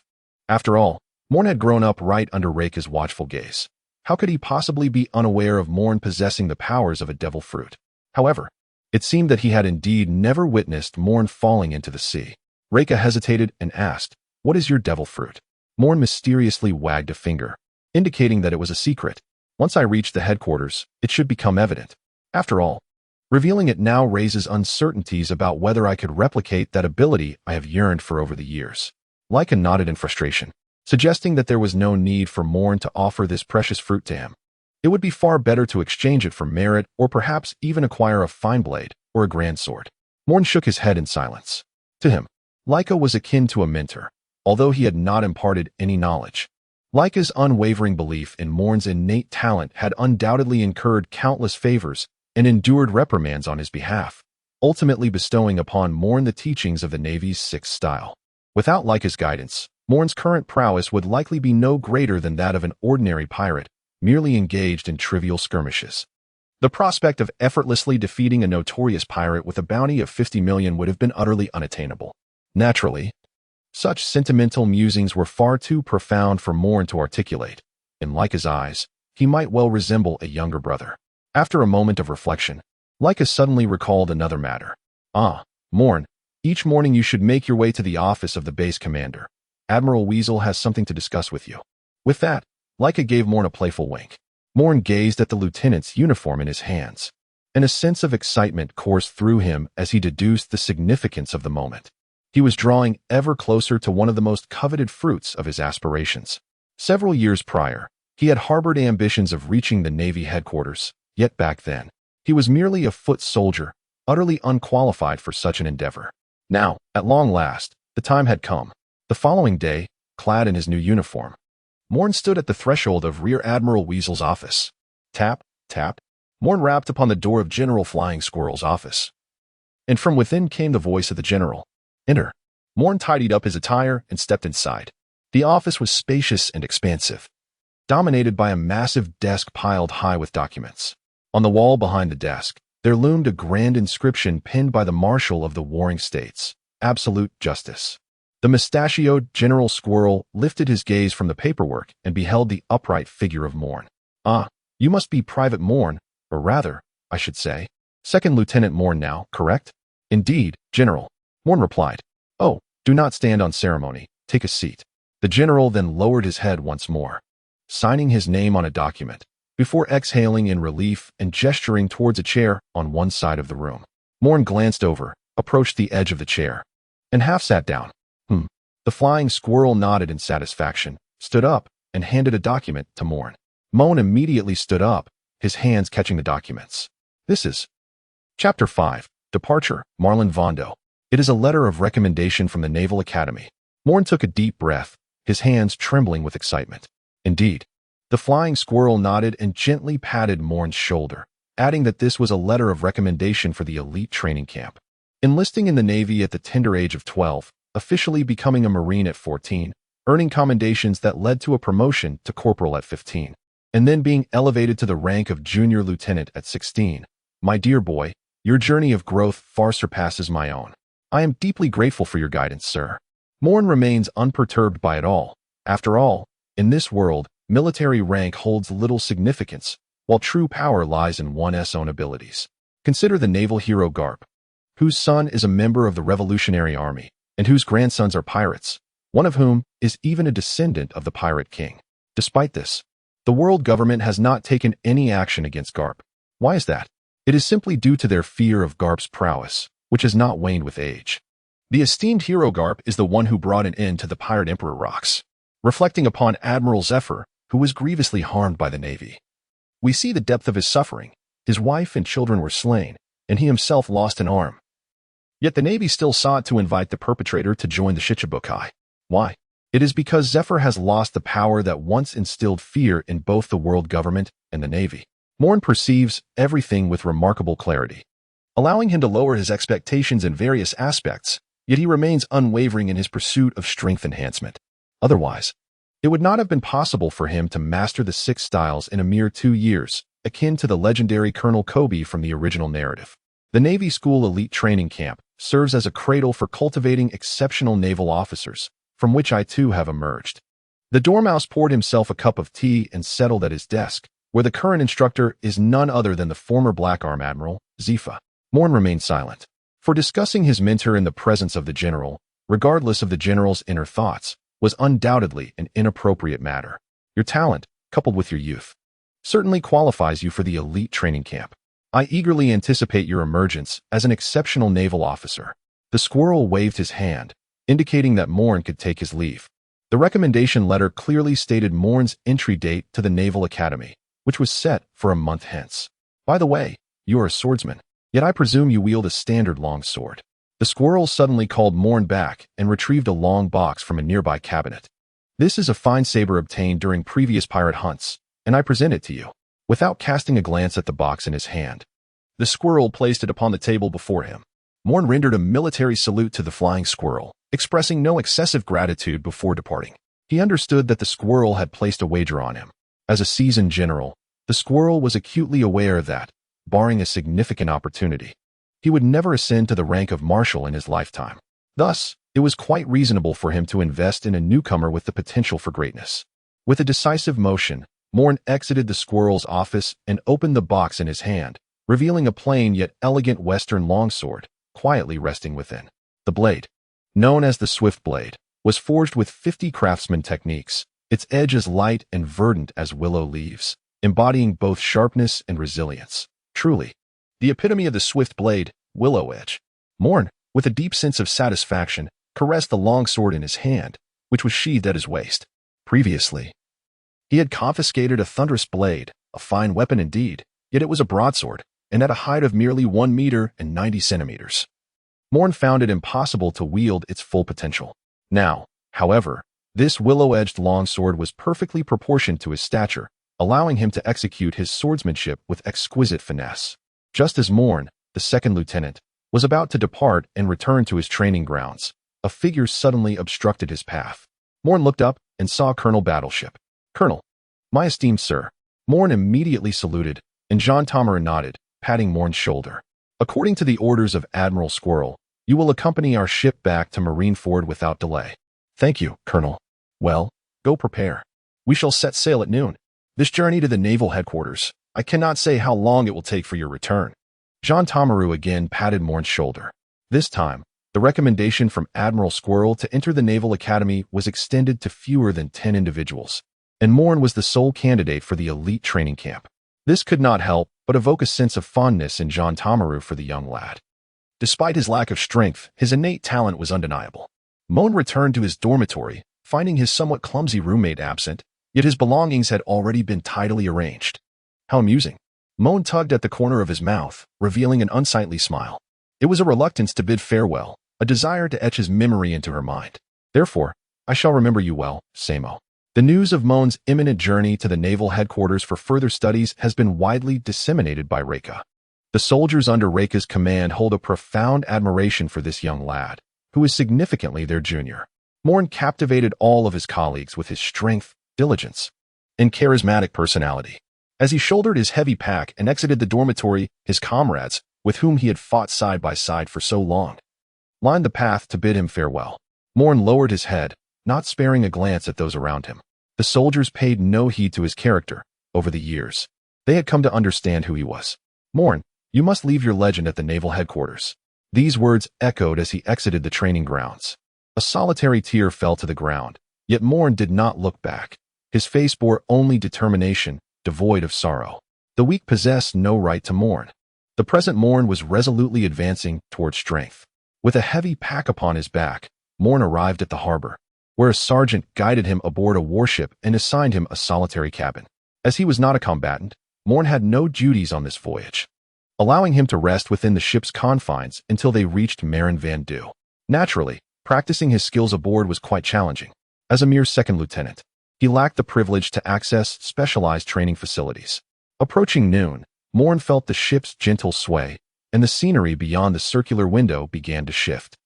After all, Moen had grown up right under Reika's watchful gaze. How could he possibly be unaware of Moen possessing the powers of a devil fruit? However, it seemed that he had indeed never witnessed Moen falling into the sea. Reika hesitated and asked, "What is your devil fruit?" Moen mysteriously wagged a finger, indicating that it was a secret. Once I reach the headquarters, it should become evident. After all, revealing it now raises uncertainties about whether I could replicate that ability I have yearned for over the years. Laika nodded in frustration, suggesting that there was no need for Moen to offer this precious fruit to him. It would be far better to exchange it for merit or perhaps even acquire a fine blade or a grand sword. Moen shook his head in silence. To him, Laika was akin to a mentor, although he had not imparted any knowledge. Laika's unwavering belief in Moen's innate talent had undoubtedly incurred countless favors and endured reprimands on his behalf, ultimately bestowing upon Moen the teachings of the Navy's 6th style. Without Laika's guidance, Moen's current prowess would likely be no greater than that of an ordinary pirate, merely engaged in trivial skirmishes. The prospect of effortlessly defeating a notorious pirate with a bounty of 50 million would have been utterly unattainable. Naturally, such sentimental musings were far too profound for Moen to articulate. In Laika's eyes, he might well resemble a younger brother. After a moment of reflection, Laika suddenly recalled another matter. Moen, each morning you should make your way to the office of the base commander. Admiral Weasel has something to discuss with you. With that, Laika gave Moen a playful wink. Moen gazed at the lieutenant's uniform in his hands, and a sense of excitement coursed through him as he deduced the significance of the moment. He was drawing ever closer to one of the most coveted fruits of his aspirations. Several years prior, he had harbored ambitions of reaching the Navy headquarters, yet back then, He was merely a foot soldier, utterly unqualified for such an endeavor. Now, at long last, the time had come. The following day, clad in his new uniform, Moen stood at the threshold of Rear Admiral Weasel's office. Tap, tap. Moen rapped upon the door of General Flying Squirrel's office. And from within came the voice of the general. Enter. Moen tidied up his attire and stepped inside. The office was spacious and expansive, dominated by a massive desk piled high with documents. On the wall behind the desk, there loomed a grand inscription pinned by the Marshal of the Warring States, Absolute Justice. The mustachioed General Squirrel lifted his gaze from the paperwork and beheld the upright figure of Moen. Ah, you must be Private Moen, or rather, I should say, Second Lieutenant Moen now, correct? Indeed, General. Moen replied. Oh, do not stand on ceremony. Take a seat. The general then lowered his head once more, signing his name on a document, before exhaling in relief and gesturing towards a chair on one side of the room. Moen glanced over, approached the edge of the chair, and half sat down. The Flying Squirrel nodded in satisfaction, stood up, and handed a document to Moen. Moen immediately stood up, his hands catching the documents. This is Chapter 5, Departure, Marlin Vondo. It is a letter of recommendation from the Naval Academy. Moen took a deep breath, his hands trembling with excitement. Indeed. The Flying Squirrel nodded and gently patted Moen's shoulder, adding that this was a letter of recommendation for the elite training camp. Enlisting in the Navy at the tender age of 12, officially becoming a Marine at 14, earning commendations that led to a promotion to corporal at 15, and then being elevated to the rank of junior lieutenant at 16. My dear boy, your journey of growth far surpasses my own. I am deeply grateful for your guidance, sir. Moen remains unperturbed by it all. After all, in this world, military rank holds little significance, while true power lies in one's own abilities. Consider the naval hero Garp, whose son is a member of the Revolutionary Army, and whose grandsons are pirates, one of whom is even a descendant of the Pirate King. Despite this, the world government has not taken any action against Garp. Why is that? It is simply due to their fear of Garp's prowess, which has not waned with age. The esteemed hero Garp is the one who brought an end to the Pirate Emperor Rocks, reflecting upon Admiral Zephyr, who was grievously harmed by the Navy. We see the depth of his suffering. His wife and children were slain, and he himself lost an arm. Yet the Navy still sought to invite the perpetrator to join the Shichibukai. Why? It is because Zephyr has lost the power that once instilled fear in both the world government and the Navy. Moen perceives everything with remarkable clarity, allowing him to lower his expectations in various aspects, yet he remains unwavering in his pursuit of strength enhancement. Otherwise, it would not have been possible for him to master the 6 styles in a mere 2 years, akin to the legendary Colonel Kobe from the original narrative. The Navy School Elite Training Camp serves as a cradle for cultivating exceptional naval officers, from which I too have emerged. The Dormouse poured himself a cup of tea and settled at his desk, where the current instructor is none other than the former Black Arm Admiral, Zifa. Moen remained silent. For discussing his mentor in the presence of the general, regardless of the general's inner thoughts, was undoubtedly an inappropriate matter. Your talent, coupled with your youth, certainly qualifies you for the elite training camp. I eagerly anticipate your emergence as an exceptional naval officer. The squirrel waved his hand, indicating that Moen could take his leave. The recommendation letter clearly stated Moen's entry date to the Naval Academy, which was set for a month hence. By the way, you are a swordsman, yet I presume you wield a standard long sword. The squirrel suddenly called Moen back and retrieved a long box from a nearby cabinet. This is a fine saber obtained during previous pirate hunts, and I present it to you. Without casting a glance at the box in his hand, the squirrel placed it upon the table before him. Moen rendered a military salute to the flying squirrel, expressing no excessive gratitude before departing. He understood that the squirrel had placed a wager on him. As a seasoned general, the squirrel was acutely aware that, barring a significant opportunity, he would never ascend to the rank of marshal in his lifetime. Thus, it was quite reasonable for him to invest in a newcomer with the potential for greatness. With a decisive motion, Moen exited the squirrel's office and opened the box in his hand, revealing a plain yet elegant western longsword, quietly resting within. The blade, known as the Swift Blade, was forged with 50 craftsman techniques, its edge as light and verdant as willow leaves, embodying both sharpness and resilience. Truly, the epitome of the Swift Blade, Willow Edge. Moen, with a deep sense of satisfaction, caressed the longsword in his hand, which was sheathed at his waist. Previously, he had confiscated a thunderous blade, a fine weapon indeed, yet it was a broadsword, and at a height of merely 1 meter and 90 centimeters. Moen found it impossible to wield its full potential. Now, however, this willow-edged longsword was perfectly proportioned to his stature, allowing him to execute his swordsmanship with exquisite finesse. Just as Moen, the second lieutenant, was about to depart and return to his training grounds, a figure suddenly obstructed his path. Moen looked up and saw Colonel Battleship. "Colonel, my esteemed sir." Moen immediately saluted, and Jean Tamaru nodded, patting Moen's shoulder. "According to the orders of Admiral Squirrel, you will accompany our ship back to Marineford without delay." "Thank you, Colonel." "Well, go prepare. We shall set sail at noon. This journey to the naval headquarters, I cannot say how long it will take for your return." Jean Tamaru again patted Moen's shoulder. This time, the recommendation from Admiral Squirrel to enter the Naval Academy was extended to fewer than 10 individuals, and Moen was the sole candidate for the elite training camp. This could not help but evoke a sense of fondness in Jean Tamaru for the young lad. Despite his lack of strength, his innate talent was undeniable. Moen returned to his dormitory, finding his somewhat clumsy roommate absent, yet his belongings had already been tidily arranged. How amusing. Moen tugged at the corner of his mouth, revealing an unsightly smile. It was a reluctance to bid farewell, a desire to etch his memory into her mind. "Therefore, I shall remember you well, Samo." The news of Moen's imminent journey to the naval headquarters for further studies has been widely disseminated by Reika. The soldiers under Reika's command hold a profound admiration for this young lad, who is significantly their junior. Moen captivated all of his colleagues with his strength, diligence, and charismatic personality. As he shouldered his heavy pack and exited the dormitory, his comrades, with whom he had fought side by side for so long, lined the path to bid him farewell. Moen lowered his head, not sparing a glance at those around him. The soldiers paid no heed to his character. Over the years, they had come to understand who he was. "Moen, you must leave your legend at the naval headquarters." These words echoed as he exited the training grounds. A solitary tear fell to the ground, yet Moen did not look back. His face bore only determination, devoid of sorrow. The weak possessed no right to mourn. The present Moen was resolutely advancing toward strength. With a heavy pack upon his back, Moen arrived at the harbor, where a sergeant guided him aboard a warship and assigned him a solitary cabin. As he was not a combatant, Moen had no duties on this voyage, allowing him to rest within the ship's confines until they reached Marineford. Naturally, practicing his skills aboard was quite challenging. As a mere second lieutenant, he lacked the privilege to access specialized training facilities. Approaching noon, Moen felt the ship's gentle sway, and the scenery beyond the circular window began to shift.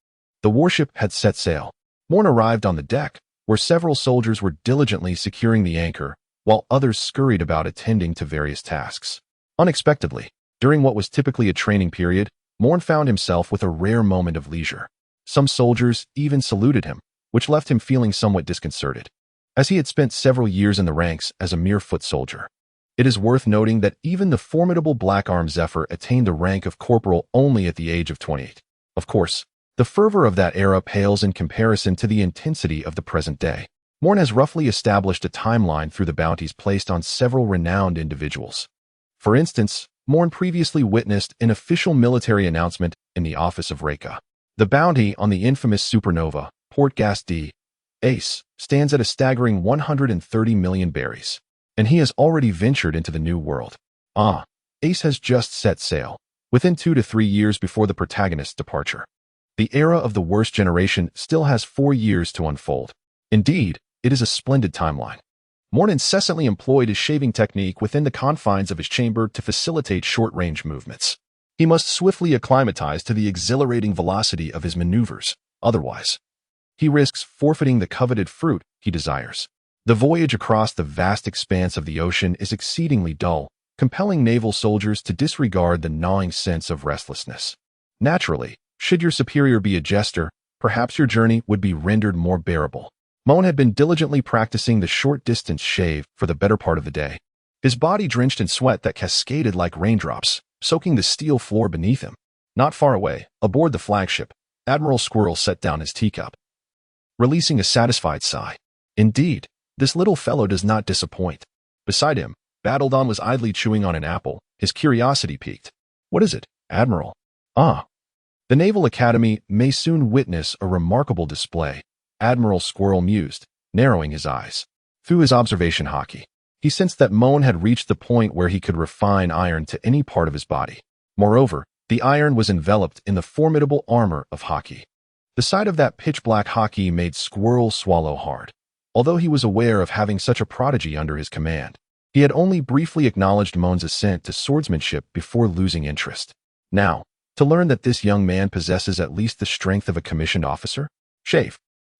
The warship had set sail. Moen arrived on the deck, where several soldiers were diligently securing the anchor, while others scurried about attending to various tasks. Unexpectedly, during what was typically a training period, Moen found himself with a rare moment of leisure. Some soldiers even saluted him, which left him feeling somewhat disconcerted, as he had spent several years in the ranks as a mere foot soldier. It is worth noting that even the formidable Black Arm Zephyr attained the rank of corporal only at the age of 28. Of course, the fervor of that era pales in comparison to the intensity of the present day. Moen has roughly established a timeline through the bounties placed on several renowned individuals. For instance, Moen previously witnessed an official military announcement in the office of Reika. The bounty on the infamous supernova, Port Gas D. Ace, stands at a staggering 130 million berries, and he has already ventured into the new world. Ace has just set sail, within 2 to 3 years before the protagonist's departure. The era of the worst generation still has 4 years to unfold. Indeed, it is a splendid timeline. Moen incessantly employed his shaving technique within the confines of his chamber to facilitate short-range movements. He must swiftly acclimatize to the exhilarating velocity of his maneuvers, otherwise, he risks forfeiting the coveted fruit he desires. The voyage across the vast expanse of the ocean is exceedingly dull, compelling naval soldiers to disregard the gnawing sense of restlessness. Naturally, should your superior be a jester, perhaps your journey would be rendered more bearable. Moen had been diligently practicing the short-distance shave for the better part of the day, his body drenched in sweat that cascaded like raindrops, soaking the steel floor beneath him. Not far away, aboard the flagship, Admiral Squirrel set down his teacup, releasing a satisfied sigh. Indeed, this little fellow does not disappoint. Beside him, Battledon was idly chewing on an apple, his curiosity piqued. "What is it, Admiral?" The Naval Academy may soon witness a remarkable display," Admiral Squirrel mused, narrowing his eyes. Through his observation hockey, he sensed that Moen had reached the point where he could refine iron to any part of his body. Moreover, the iron was enveloped in the formidable armor of Haki. The sight of that pitch-black Haki made Squirrel swallow hard. Although he was aware of having such a prodigy under his command, he had only briefly acknowledged Moen's ascent to swordsmanship before losing interest. Now, to learn that this young man possesses at least the strength of a commissioned officer? Shave,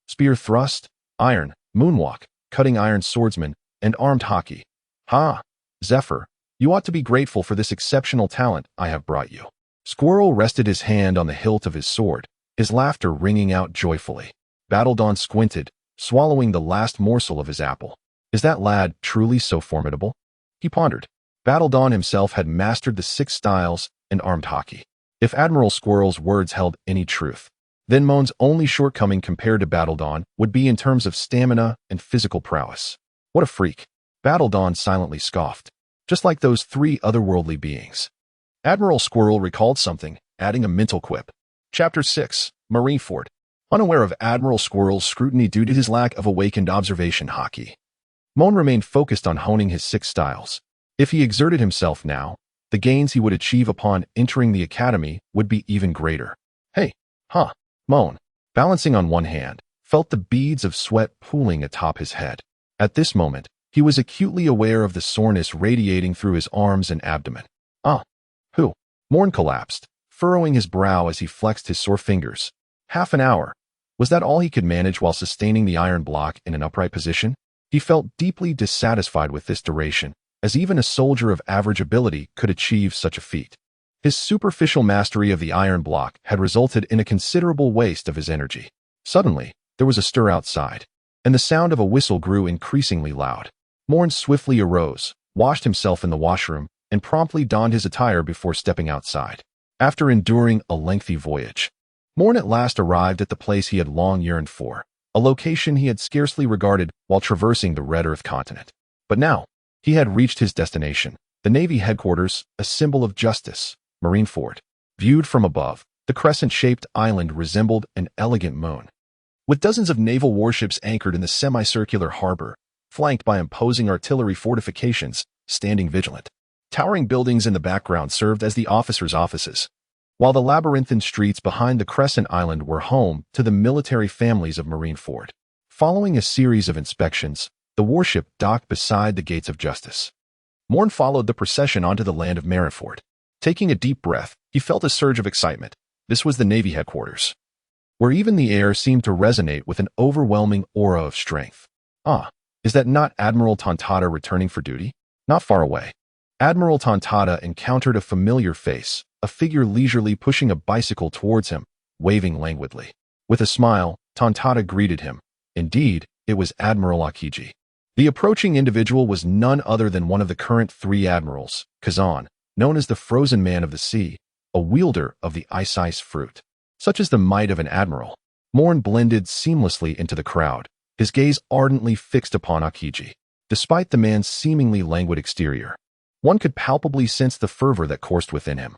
spear thrust, iron, moonwalk, cutting iron swordsman, and armed Haki. Ha! Zephyr, you ought to be grateful for this exceptional talent I have brought you. Squirrel rested his hand on the hilt of his sword, his laughter ringing out joyfully. Battledon squinted, swallowing the last morsel of his apple. Is that lad truly so formidable? He pondered. Battledon himself had mastered the 6 styles and armed Haki. If Admiral Squirrel's words held any truth, then Moen's only shortcoming compared to Battledon would be in terms of stamina and physical prowess. What a freak! Battledon silently scoffed. Just like those 3 otherworldly beings. Admiral Squirrel recalled something, adding a mental quip. Chapter 6, Marineford. Unaware of Admiral Squirrel's scrutiny due to his lack of awakened observation Haki, Moen remained focused on honing his 6 styles. If he exerted himself now, the gains he would achieve upon entering the academy would be even greater. Hey, huh? Moen, balancing on one hand, felt the beads of sweat pooling atop his head. At this moment, he was acutely aware of the soreness radiating through his arms and abdomen. Who? Moen collapsed, furrowing his brow as he flexed his sore fingers. Half an hour. Was that all he could manage while sustaining the iron block in an upright position? He felt deeply dissatisfied with this duration, as even a soldier of average ability could achieve such a feat. His superficial mastery of the iron block had resulted in a considerable waste of his energy. Suddenly, there was a stir outside, and the sound of a whistle grew increasingly loud. Moen swiftly arose, washed himself in the washroom, and promptly donned his attire before stepping outside. After enduring a lengthy voyage, Moen at last arrived at the place he had long yearned for, a location he had scarcely regarded while traversing the Red Earth continent. But now, he had reached his destination, the Navy headquarters, a symbol of justice, Marineford. Viewed from above, the crescent-shaped island resembled an elegant moon. With dozens of naval warships anchored in the semicircular harbor, flanked by imposing artillery fortifications, standing vigilant. Towering buildings in the background served as the officers' offices, while the labyrinthine streets behind the crescent island were home to the military families of Marineford. Following a series of inspections, the warship docked beside the gates of justice. Moen followed the procession onto the land of Marineford. Taking a deep breath, he felt a surge of excitement. This was the Navy headquarters, where even the air seemed to resonate with an overwhelming aura of strength. Is that not Admiral Tontada returning for duty? Not far away, Admiral Tontada encountered a familiar face, a figure leisurely pushing a bicycle towards him, waving languidly. With a smile, Tontada greeted him. Indeed, it was Admiral Akiji. The approaching individual was none other than one of the current 3 admirals, Kazan, known as the Frozen Man of the Sea, a wielder of the ice fruit. Such is the might of an admiral. Moen blended seamlessly into the crowd, his gaze ardently fixed upon Akiji. Despite the man's seemingly languid exterior, one could palpably sense the fervor that coursed within him.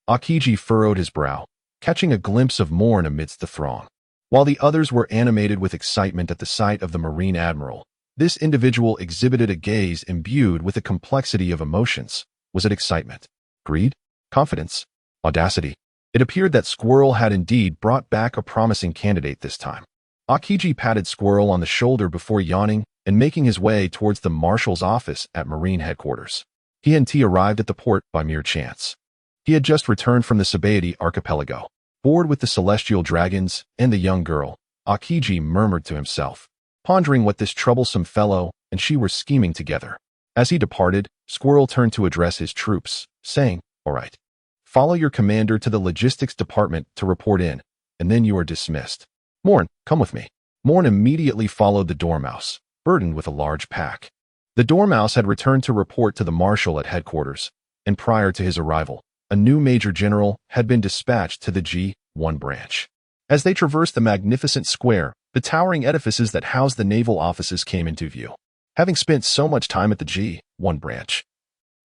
Akiji furrowed his brow, catching a glimpse of Moen amidst the throng. While the others were animated with excitement at the sight of the Marine Admiral, this individual exhibited a gaze imbued with a complexity of emotions. Was it excitement? Greed? Confidence? Audacity? It appeared that Squirrel had indeed brought back a promising candidate this time. Akiji patted Squirrel on the shoulder before yawning and making his way towards the Marshal's office at Marine headquarters. He and T arrived at the port by mere chance. He had just returned from the Sabaody archipelago. Bored with the celestial dragons and the young girl, Akiji murmured to himself, pondering what this troublesome fellow and she were scheming together. As he departed, Squirrel turned to address his troops, saying, "All right. Follow your commander to the logistics department to report in, and then you are dismissed. Moen, come with me." Moen immediately followed the Dormouse, burdened with a large pack. The Dormouse had returned to report to the Marshal at headquarters, and prior to his arrival, a new Major General had been dispatched to the G1 branch. As they traversed the magnificent square, the towering edifices that housed the naval offices came into view. Having spent so much time at the G1 branch,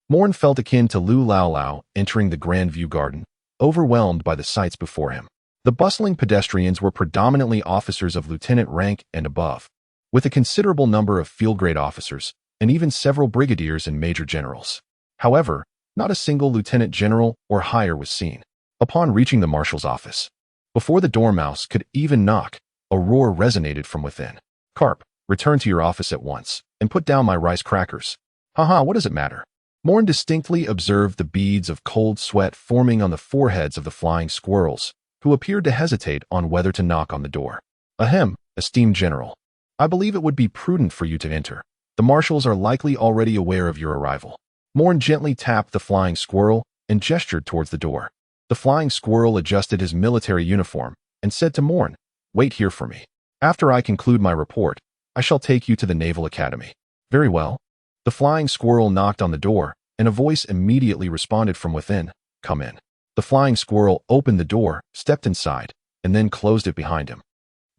Moen felt akin to Lu Lao Lao entering the Grand View Garden, overwhelmed by the sights before him. The bustling pedestrians were predominantly officers of lieutenant rank and above, with a considerable number of field-grade officers, and even several brigadiers and major generals. However, Not a single lieutenant general or higher was seen. Upon reaching the marshal's office, before the dormouse could even knock, a roar resonated from within. "Carp, return to your office at once, and put down my rice crackers." "Haha, what does it matter?" Moen distinctly observed the beads of cold sweat forming on the foreheads of the flying squirrels, who appeared to hesitate on whether to knock on the door. "Ahem, esteemed general. I believe it would be prudent for you to enter. The marshals are likely already aware of your arrival." Moen gently tapped the flying squirrel and gestured towards the door. The flying squirrel adjusted his military uniform and said to Moen, "Wait here for me. After I conclude my report, I shall take you to the Naval Academy." "Very well." The flying squirrel knocked on the door, and a voice immediately responded from within, "Come in." The flying squirrel opened the door, stepped inside, and then closed it behind him.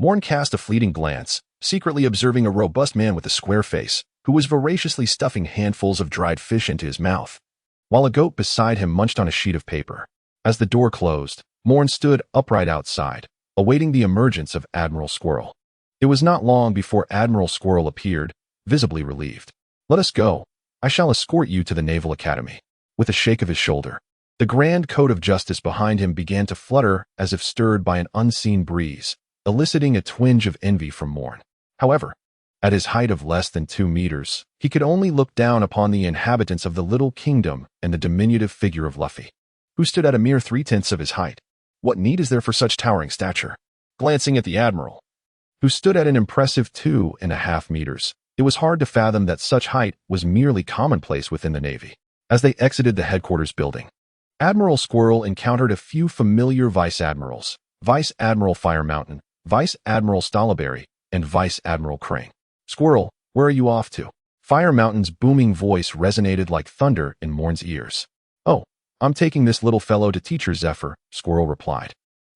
Moen cast a fleeting glance, secretly observing a robust man with a square face, who was voraciously stuffing handfuls of dried fish into his mouth, while a goat beside him munched on a sheet of paper. As the door closed, Moen stood upright outside, awaiting the emergence of Admiral Squirrel. It was not long before Admiral Squirrel appeared, visibly relieved. "Let us go. I shall escort you to the Naval Academy." With a shake of his shoulder, the grand code of justice behind him began to flutter as if stirred by an unseen breeze, eliciting a twinge of envy from Moen. However, at his height of less than 2 meters, he could only look down upon the inhabitants of the little kingdom and the diminutive figure of Luffy, who stood at a mere 3/10 of his height. What need is there for such towering stature? Glancing at the admiral, who stood at an impressive 2.5 meters, it was hard to fathom that such height was merely commonplace within the Navy. As they exited the headquarters building, Admiral Squirrel encountered a few familiar vice admirals: Vice Admiral Fire Mountain, Vice Admiral Strawberry, and Vice Admiral Crane. "Squirrel, where are you off to?" Fire Mountain's booming voice resonated like thunder in Moen's ears. "Oh, I'm taking this little fellow to Teacher Zephyr," Squirrel replied,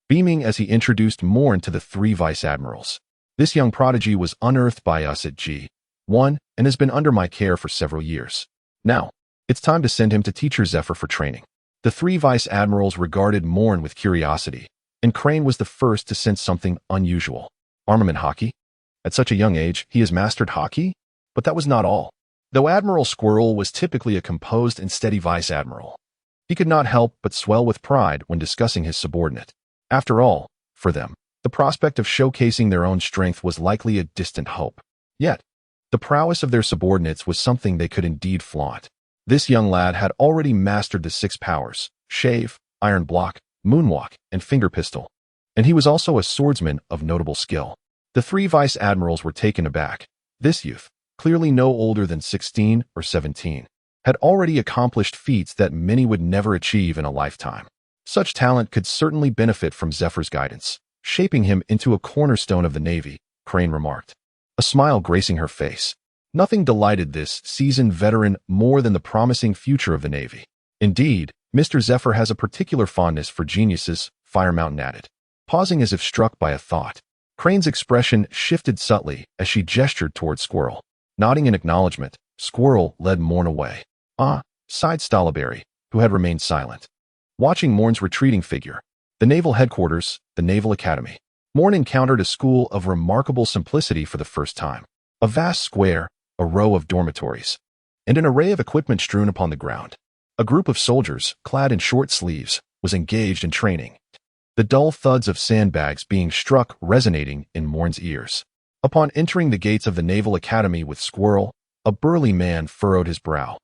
beaming as he introduced Moen to the 3 vice admirals. "This young prodigy was unearthed by us at G1 and has been under my care for several years. Now, it's time to send him to Teacher Zephyr for training." The 3 vice admirals regarded Moen with curiosity, and Crane was the first to sense something unusual. Armament hockey? At such a young age, he has mastered hockey? But that was not all. Though Admiral Squirrel was typically a composed and steady vice admiral, he could not help but swell with pride when discussing his subordinate. After all, for them, the prospect of showcasing their own strength was likely a distant hope. Yet, the prowess of their subordinates was something they could indeed flaunt. This young lad had already mastered the 6 powers: shave, iron block, moonwalk, and finger pistol, and he was also a swordsman of notable skill. The 3 vice admirals were taken aback. This youth, clearly no older than 16 or 17, had already accomplished feats that many would never achieve in a lifetime. Such talent could certainly benefit from Zephyr's guidance, shaping him into a cornerstone of the Navy, Crane remarked, a smile gracing her face. Nothing delighted this seasoned veteran more than the promising future of the Navy. "Indeed, Mr. Zephyr has a particular fondness for geniuses," Fire Mountain added, pausing as if struck by a thought. Crane's expression shifted subtly as she gestured toward Squirrel. Nodding in acknowledgement, Squirrel led Moen away. "Ah," sighed Strawberry, who had remained silent, watching Moen's retreating figure. The naval headquarters, the Naval Academy. Moen encountered a school of remarkable simplicity for the first time. A vast square, a row of dormitories, and an array of equipment strewn upon the ground. A group of soldiers, clad in short sleeves, was engaged in training, the dull thuds of sandbags being struck resonating in Moen's ears. Upon entering the gates of the Naval Academy with Squirrel, a burly man furrowed his brow,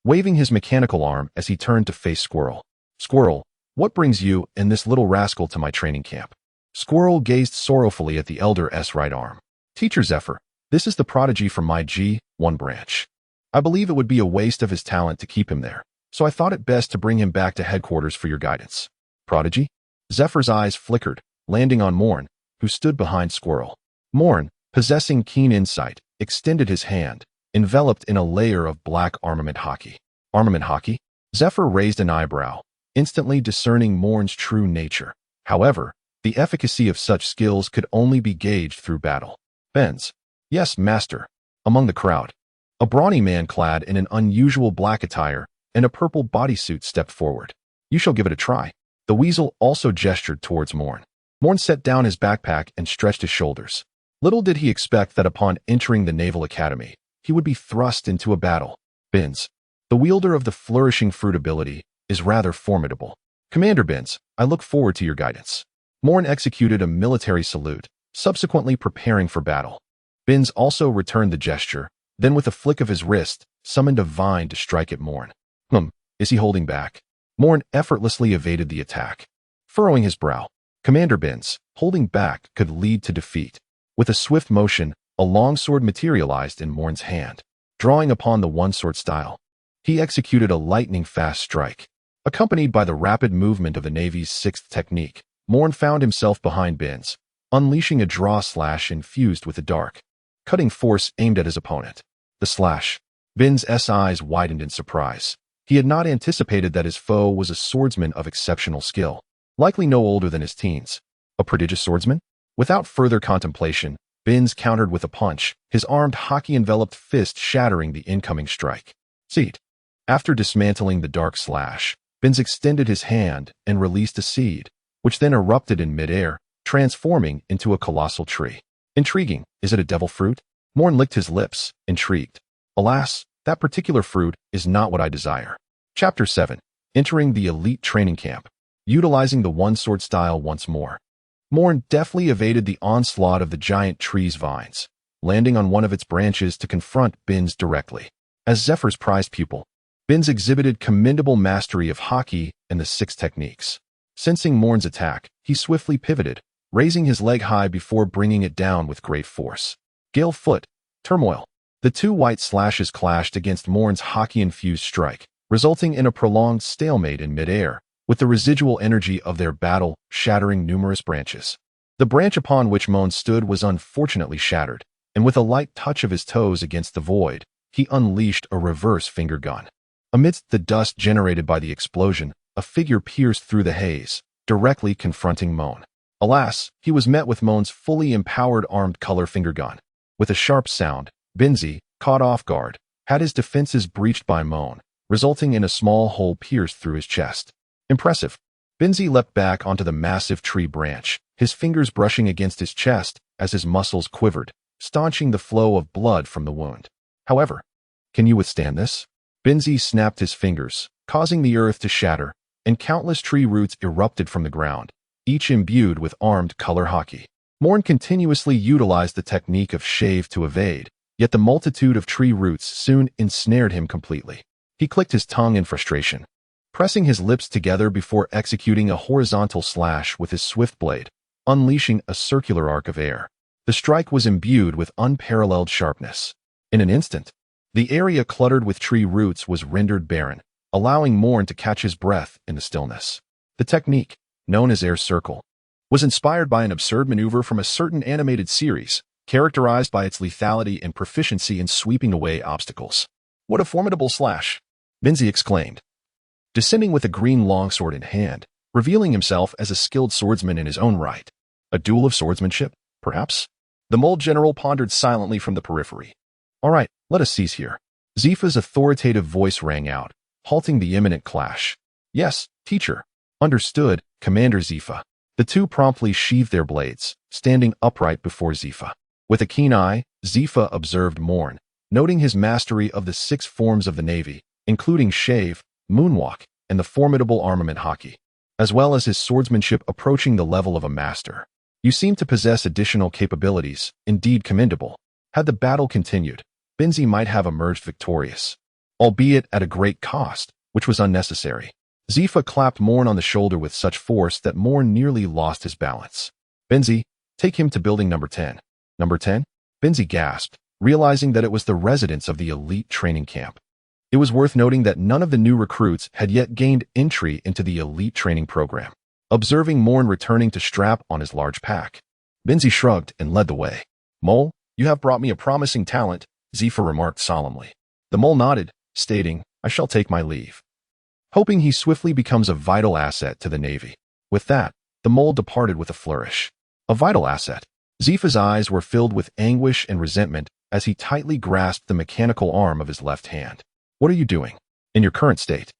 waving his mechanical arm as he turned to face Squirrel. "Squirrel, what brings you and this little rascal to my training camp?" Squirrel gazed sorrowfully at the elder's right arm. "Teacher Zephyr, this is the prodigy from my G1 branch. I believe it would be a waste of his talent to keep him there, so I thought it best to bring him back to headquarters for your guidance." "Prodigy?" Zephyr's eyes flickered, landing on Moen, who stood behind Squirrel. Moen, possessing keen insight, extended his hand, enveloped in a layer of black armament hockey. "Armament hockey?" Zephyr raised an eyebrow, instantly discerning Moen's true nature. However, the efficacy of such skills could only be gauged through battle. "Benz." "Yes, master." Among the crowd, a brawny man clad in an unusual black attire and a purple bodysuit stepped forward. "You shall give it a try." The weasel also gestured towards Moen. Moen set down his backpack and stretched his shoulders. Little did he expect that upon entering the Naval Academy, he would be thrust into a battle. "Benz." The wielder of the flourishing fruit ability is rather formidable. Commander Binz, I look forward to your guidance. Moen executed a military salute, subsequently preparing for battle. Binz also returned the gesture, then with a flick of his wrist, summoned a vine to strike at Moen. Is he holding back? Moen effortlessly evaded the attack. Furrowing his brow, Commander Binz, holding back could lead to defeat. With a swift motion, a longsword materialized in Moen's hand. Drawing upon the one-sword style, he executed a lightning-fast strike. Accompanied by the rapid movement of the Navy's sixth technique, Moen found himself behind Binz, unleashing a draw slash infused with the dark, cutting force aimed at his opponent. The slash. Binz's eyes widened in surprise. He had not anticipated that his foe was a swordsman of exceptional skill, likely no older than his teens. A prodigious swordsman? Without further contemplation, Binz countered with a punch, his armed hockey-enveloped fist shattering the incoming strike. Seed. After dismantling the dark slash, Binz extended his hand and released a seed, which then erupted in midair, transforming into a colossal tree. Intriguing. Is it a devil fruit? Moen licked his lips, intrigued. Alas, that particular fruit is not what I desire. Chapter 7. Entering the elite training camp. Utilizing the one-sword style once more. Moen deftly evaded the onslaught of the giant tree's vines, landing on one of its branches to confront Binz directly. As Zephyr's prized pupil, Binz exhibited commendable mastery of hockey and the six techniques. Sensing Moen's attack, he swiftly pivoted, raising his leg high before bringing it down with great force. Gale foot, turmoil. The two white slashes clashed against Moen's hockey-infused strike, resulting in a prolonged stalemate in midair, with the residual energy of their battle shattering numerous branches. The branch upon which Moen stood was unfortunately shattered, and with a light touch of his toes against the void, he unleashed a reverse finger gun. Amidst the dust generated by the explosion, a figure pierced through the haze, directly confronting Moen. Alas, he was met with Moen's fully empowered armed color finger gun. With a sharp sound, Binz, caught off guard, had his defenses breached by Moen, resulting in a small hole pierced through his chest. Impressive. Binz leapt back onto the massive tree branch, his fingers brushing against his chest as his muscles quivered, staunching the flow of blood from the wound. However, can you withstand this? Binz snapped his fingers, causing the earth to shatter, and countless tree roots erupted from the ground, each imbued with armed color hockey. Moen continuously utilized the technique of shave to evade, yet the multitude of tree roots soon ensnared him completely. He clicked his tongue in frustration, pressing his lips together before executing a horizontal slash with his swift blade, unleashing a circular arc of air. The strike was imbued with unparalleled sharpness. In an instant, the area cluttered with tree roots was rendered barren, allowing Moen to catch his breath in the stillness. The technique, known as air circle, was inspired by an absurd maneuver from a certain animated series, characterized by its lethality and proficiency in sweeping away obstacles. What a formidable slash! Binz exclaimed, descending with a green longsword in hand, revealing himself as a skilled swordsman in his own right. A duel of swordsmanship, perhaps? The mole general pondered silently from the periphery. All right, let us cease here. Zifa's authoritative voice rang out, halting the imminent clash. Yes, teacher. Understood, Commander Zifa. The two promptly sheathed their blades, standing upright before Zifa. With a keen eye, Zifa observed Moen, noting his mastery of the 6 forms of the Navy, including shave, moonwalk, and the formidable armament hockey, as well as his swordsmanship approaching the level of a master. You seem to possess additional capabilities, indeed commendable. Had the battle continued, Binz might have emerged victorious, albeit at a great cost, which was unnecessary. Zifa clapped Moen on the shoulder with such force that Moen nearly lost his balance. Binz, take him to building number 10. Number 10? Binz gasped, realizing that it was the residence of the elite training camp. It was worth noting that none of the new recruits had yet gained entry into the elite training program. Observing Moen returning to strap on his large pack, Binz shrugged and led the way. Mole, you have brought me a promising talent, Zifa remarked solemnly. The mole nodded, stating, I shall take my leave, hoping he swiftly becomes a vital asset to the Navy. With that, the mole departed with a flourish. A vital asset. Zifa's eyes were filled with anguish and resentment as he tightly grasped the mechanical arm of his left hand. What are you doing? In your current state,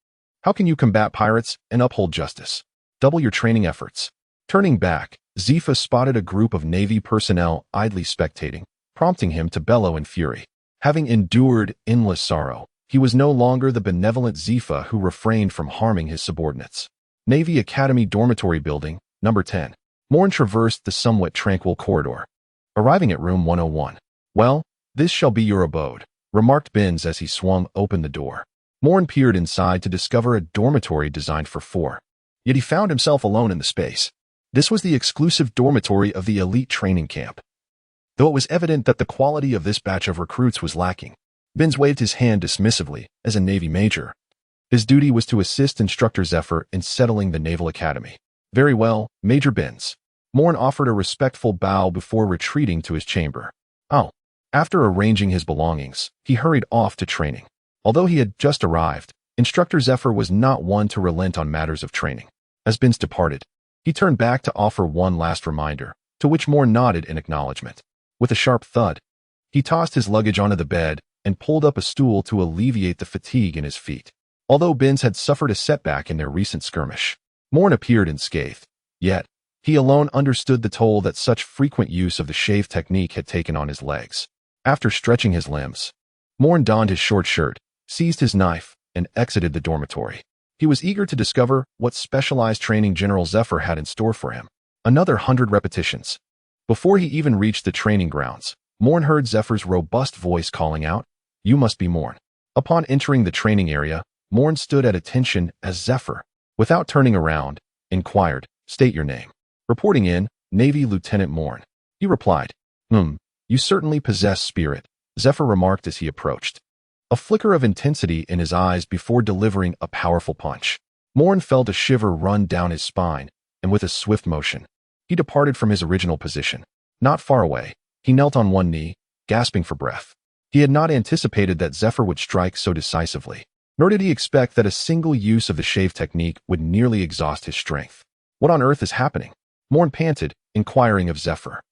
how can you combat pirates and uphold justice? Double your training efforts. Turning back, Zifa spotted a group of Navy personnel idly spectating, prompting him to bellow in fury. Having endured endless sorrow, He was no longer the benevolent Zifa who refrained from harming his subordinates. Navy Academy Dormitory Building, number 10. Moen traversed the somewhat tranquil corridor, arriving at room 101. "Well, this shall be your abode," remarked Binns as he swung open the door. Moen peered inside to discover a dormitory designed for 4. Yet he found himself alone in the space. This was the exclusive dormitory of the elite training camp. Though it was evident that the quality of this batch of recruits was lacking, Binns waved his hand dismissively. As a Navy major, his duty was to assist Instructor Zephyr in settling the Naval Academy. "Very well, Major Binns." Moen offered a respectful bow before retreating to his chamber. Oh. After arranging his belongings, he hurried off to training. Although he had just arrived, Instructor Zephyr was not one to relent on matters of training. As Binns departed, he turned back to offer one last reminder, to which Moen nodded in acknowledgement. With a sharp thud, he tossed his luggage onto the bed and pulled up a stool to alleviate the fatigue in his feet. Although Binns had suffered a setback in their recent skirmish, Moen appeared unscathed. Yet, he alone understood the toll that such frequent use of the shave technique had taken on his legs. After stretching his limbs, Moen donned his short shirt, seized his knife, and exited the dormitory. He was eager to discover what specialized training General Zephyr had in store for him. Another 100 repetitions. Before he even reached the training grounds, Moen heard Zephyr's robust voice calling out, "You must be Moen." Upon entering the training area, Moen stood at attention as Zephyr, without turning around, inquired, "State your name." Reporting in, Navy Lieutenant Moen. He replied, "You certainly possess spirit," Zephyr remarked as he approached. A flicker of intensity in his eyes before delivering a powerful punch. Moen felt a shiver run down his spine, and with a swift motion, he departed from his original position. Not far away, he knelt on one knee, gasping for breath. He had not anticipated that Zephyr would strike so decisively, nor did he expect that a single use of the shave technique would nearly exhaust his strength. "What on earth is happening?" Moen panted, inquiring of Zephyr.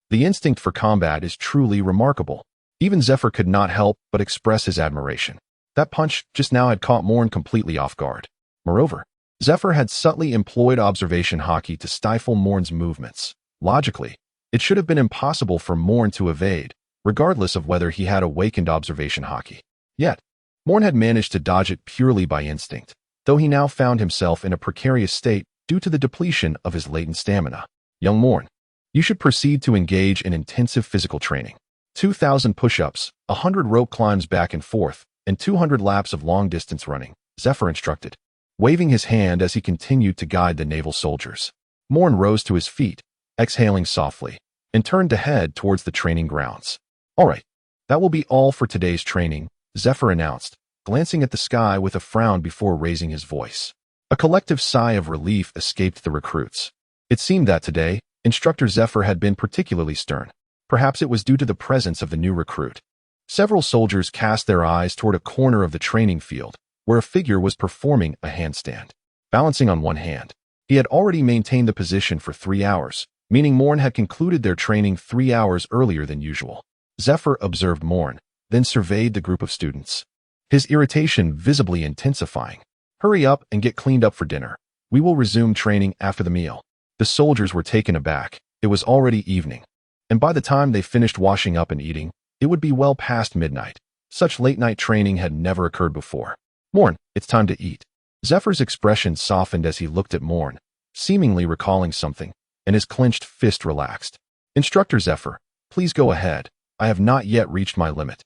The instinct for combat is truly remarkable. Even Zephyr could not help but express his admiration. That punch just now had caught Moen completely off guard. Moreover, Zephyr had subtly employed observation hockey to stifle Moen's movements. Logically, it should have been impossible for Moen to evade, regardless of whether he had awakened observation hockey. Yet, Moen had managed to dodge it purely by instinct, though he now found himself in a precarious state due to the depletion of his latent stamina. "Young Moen, you should proceed to engage in intensive physical training. 2,000 push-ups, 100 rope climbs back and forth, and 200 laps of long-distance running," Zephyr instructed, waving his hand as he continued to guide the naval soldiers. Moen rose to his feet, exhaling softly, and turned to head towards the training grounds. "All right, that will be all for today's training," Zephyr announced, glancing at the sky with a frown before raising his voice. A collective sigh of relief escaped the recruits. It seemed that today, Instructor Zephyr had been particularly stern. Perhaps it was due to the presence of the new recruit. Several soldiers cast their eyes toward a corner of the training field, where a figure was performing a handstand. Balancing on one hand, he had already maintained the position for 3 hours, meaning Moen had concluded their training 3 hours earlier than usual. Zephyr observed Moen, then surveyed the group of students, his irritation visibly intensifying. "Hurry up and get cleaned up for dinner. We will resume training after the meal." The soldiers were taken aback. It was already evening, and by the time they finished washing up and eating, it would be well past midnight. Such late-night training had never occurred before. "Moen, it's time to eat." Zephyr's expression softened as he looked at Moen, seemingly recalling something, and his clenched fist relaxed. "Instructor Zephyr, please go ahead. I have not yet reached my limit."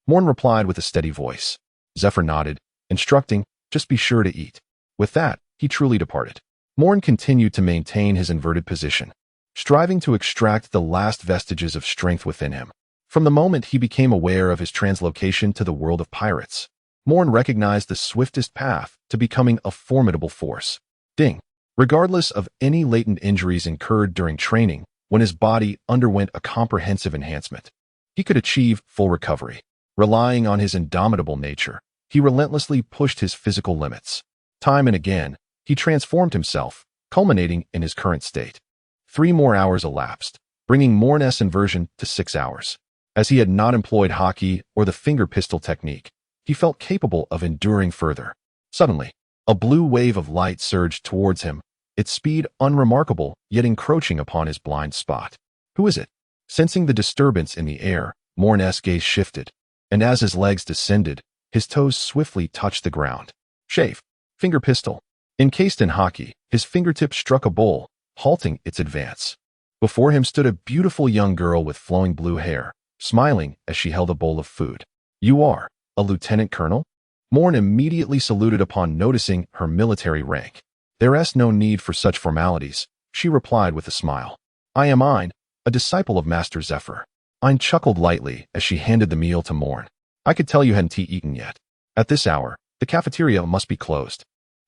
Moen replied with a steady voice. Zephyr nodded, instructing, "Just be sure to eat." With that, he truly departed. Moen continued to maintain his inverted position, striving to extract the last vestiges of strength within him. From the moment he became aware of his translocation to the world of pirates, Moen recognized the swiftest path to becoming a formidable force. Ding! Regardless of any latent injuries incurred during training, when his body underwent a comprehensive enhancement, he could achieve full recovery. Relying on his indomitable nature, he relentlessly pushed his physical limits. Time and again, he transformed himself, culminating in his current state. 3 more hours elapsed, bringing Moen's inversion to 6 hours. As he had not employed hockey or the finger pistol technique, he felt capable of enduring further. Suddenly, a blue wave of light surged towards him, its speed unremarkable yet encroaching upon his blind spot. "Who is it?" Sensing the disturbance in the air, Moen's gaze shifted, and as his legs descended, His toes swiftly touched the ground. Shave. Finger pistol. Encased in hockey, his fingertips struck a bowl, halting its advance. Before him stood a beautiful young girl with flowing blue hair, smiling as she held a bowl of food. "You are a lieutenant colonel?" Moen immediately saluted upon noticing her military rank. "There's no need for such formalities," she replied with a smile. "I am Ein, a disciple of Master Zephyr." Ein chuckled lightly as she handed the meal to Moen. "I could tell you hadn't eaten yet. At this hour, the cafeteria must be closed."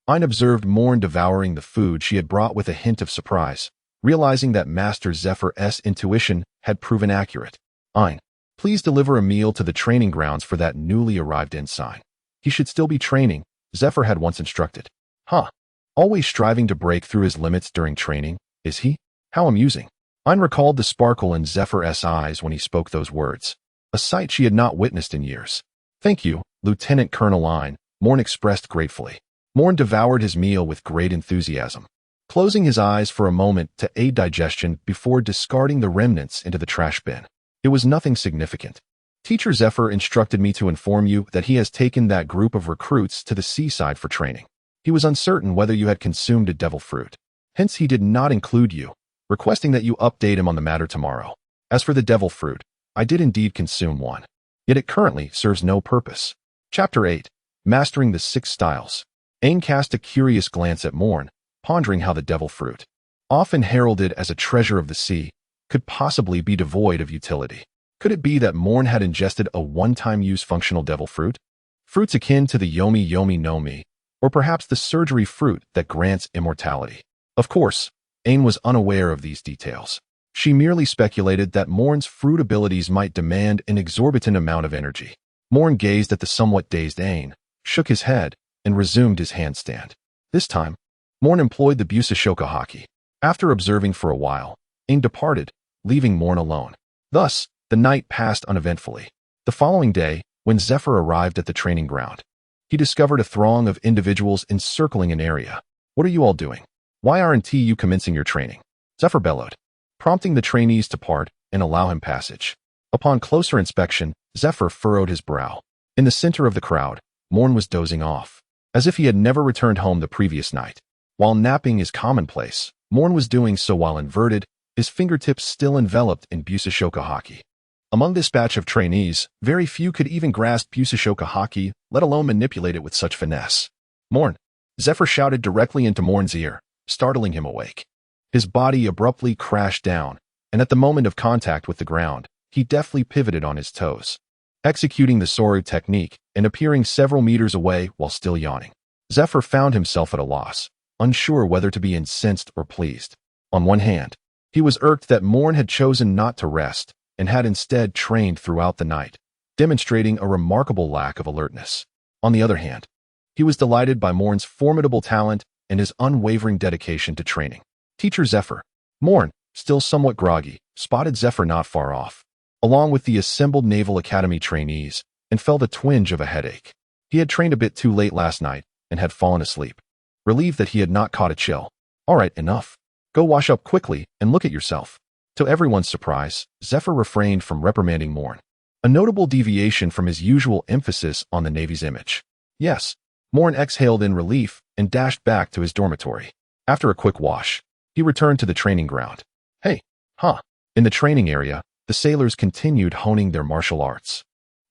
Ein observed Moen devouring the food she had brought with a hint of surprise, realizing that Master Zephyr's intuition had proven accurate. "Ein, please deliver a meal to the training grounds for that newly arrived ensign. He should still be training," Zephyr had once instructed. "Huh. Always striving to break through his limits during training, is he? How amusing." Ein recalled the sparkle in Zephyr's eyes when he spoke those words, a sight she had not witnessed in years. "Thank you, Lieutenant Colonel Ein," Moen expressed gratefully. Moen devoured his meal with great enthusiasm, closing his eyes for a moment to aid digestion before discarding the remnants into the trash bin. "It was nothing significant. Teacher Zephyr instructed me to inform you that he has taken that group of recruits to the seaside for training. He was uncertain whether you had consumed a devil fruit. Hence he did not include you, requesting that you update him on the matter tomorrow. As for the devil fruit, I did indeed consume one. Yet it currently serves no purpose." Chapter 8. Mastering the 6 Styles. Ein cast a curious glance at Moen, pondering how the devil fruit, often heralded as a treasure of the sea, could possibly be devoid of utility. Could it be that Moen had ingested a one-time use functional devil fruit? Fruits akin to the Yomi Yomi no Mi, or perhaps the surgery fruit that grants immortality. Of course, Ein was unaware of these details. She merely speculated that Moen's fruit abilities might demand an exorbitant amount of energy. Moen gazed at the somewhat dazed Ein, shook his head, and resumed his handstand. This time, Moen employed the Busashoka haki. After observing for a while, Ein departed, leaving Moen alone. Thus, the night passed uneventfully. The following day, when Zephyr arrived at the training ground, he discovered a throng of individuals encircling an area. "What are you all doing? Why aren't you commencing your training?" Zephyr bellowed, prompting the trainees to part and allow him passage. Upon closer inspection, Zephyr furrowed his brow. In the center of the crowd, Moen was dozing off, as if he had never returned home the previous night. While napping is commonplace, Moen was doing so while inverted, his fingertips still enveloped in Busashoka haki. Among this batch of trainees, very few could even grasp Busashoka haki, let alone manipulate it with such finesse. "Moen!" Zephyr shouted directly into Moen's ear, startling him awake. His body abruptly crashed down, and at the moment of contact with the ground, he deftly pivoted on his toes, executing the Soru technique and appearing several meters away while still yawning. Zephyr found himself at a loss, unsure whether to be incensed or pleased. On one hand, he was irked that Moen had chosen not to rest and had instead trained throughout the night, demonstrating a remarkable lack of alertness. On the other hand, he was delighted by Moen's formidable talent and his unwavering dedication to training. Teacher Zephyr. Moen, still somewhat groggy, spotted Zephyr not far off, along with the assembled Naval Academy trainees, and felt a twinge of a headache. He had trained a bit too late last night and had fallen asleep, relieved that he had not caught a chill. "All right, enough. Go wash up quickly and look at yourself." To everyone's surprise, Zephyr refrained from reprimanding Moen, a notable deviation from his usual emphasis on the Navy's image. "Yes." Moen exhaled in relief and dashed back to his dormitory. After a quick wash, he returned to the training ground. "Hey, huh." In the training area, the sailors continued honing their martial arts.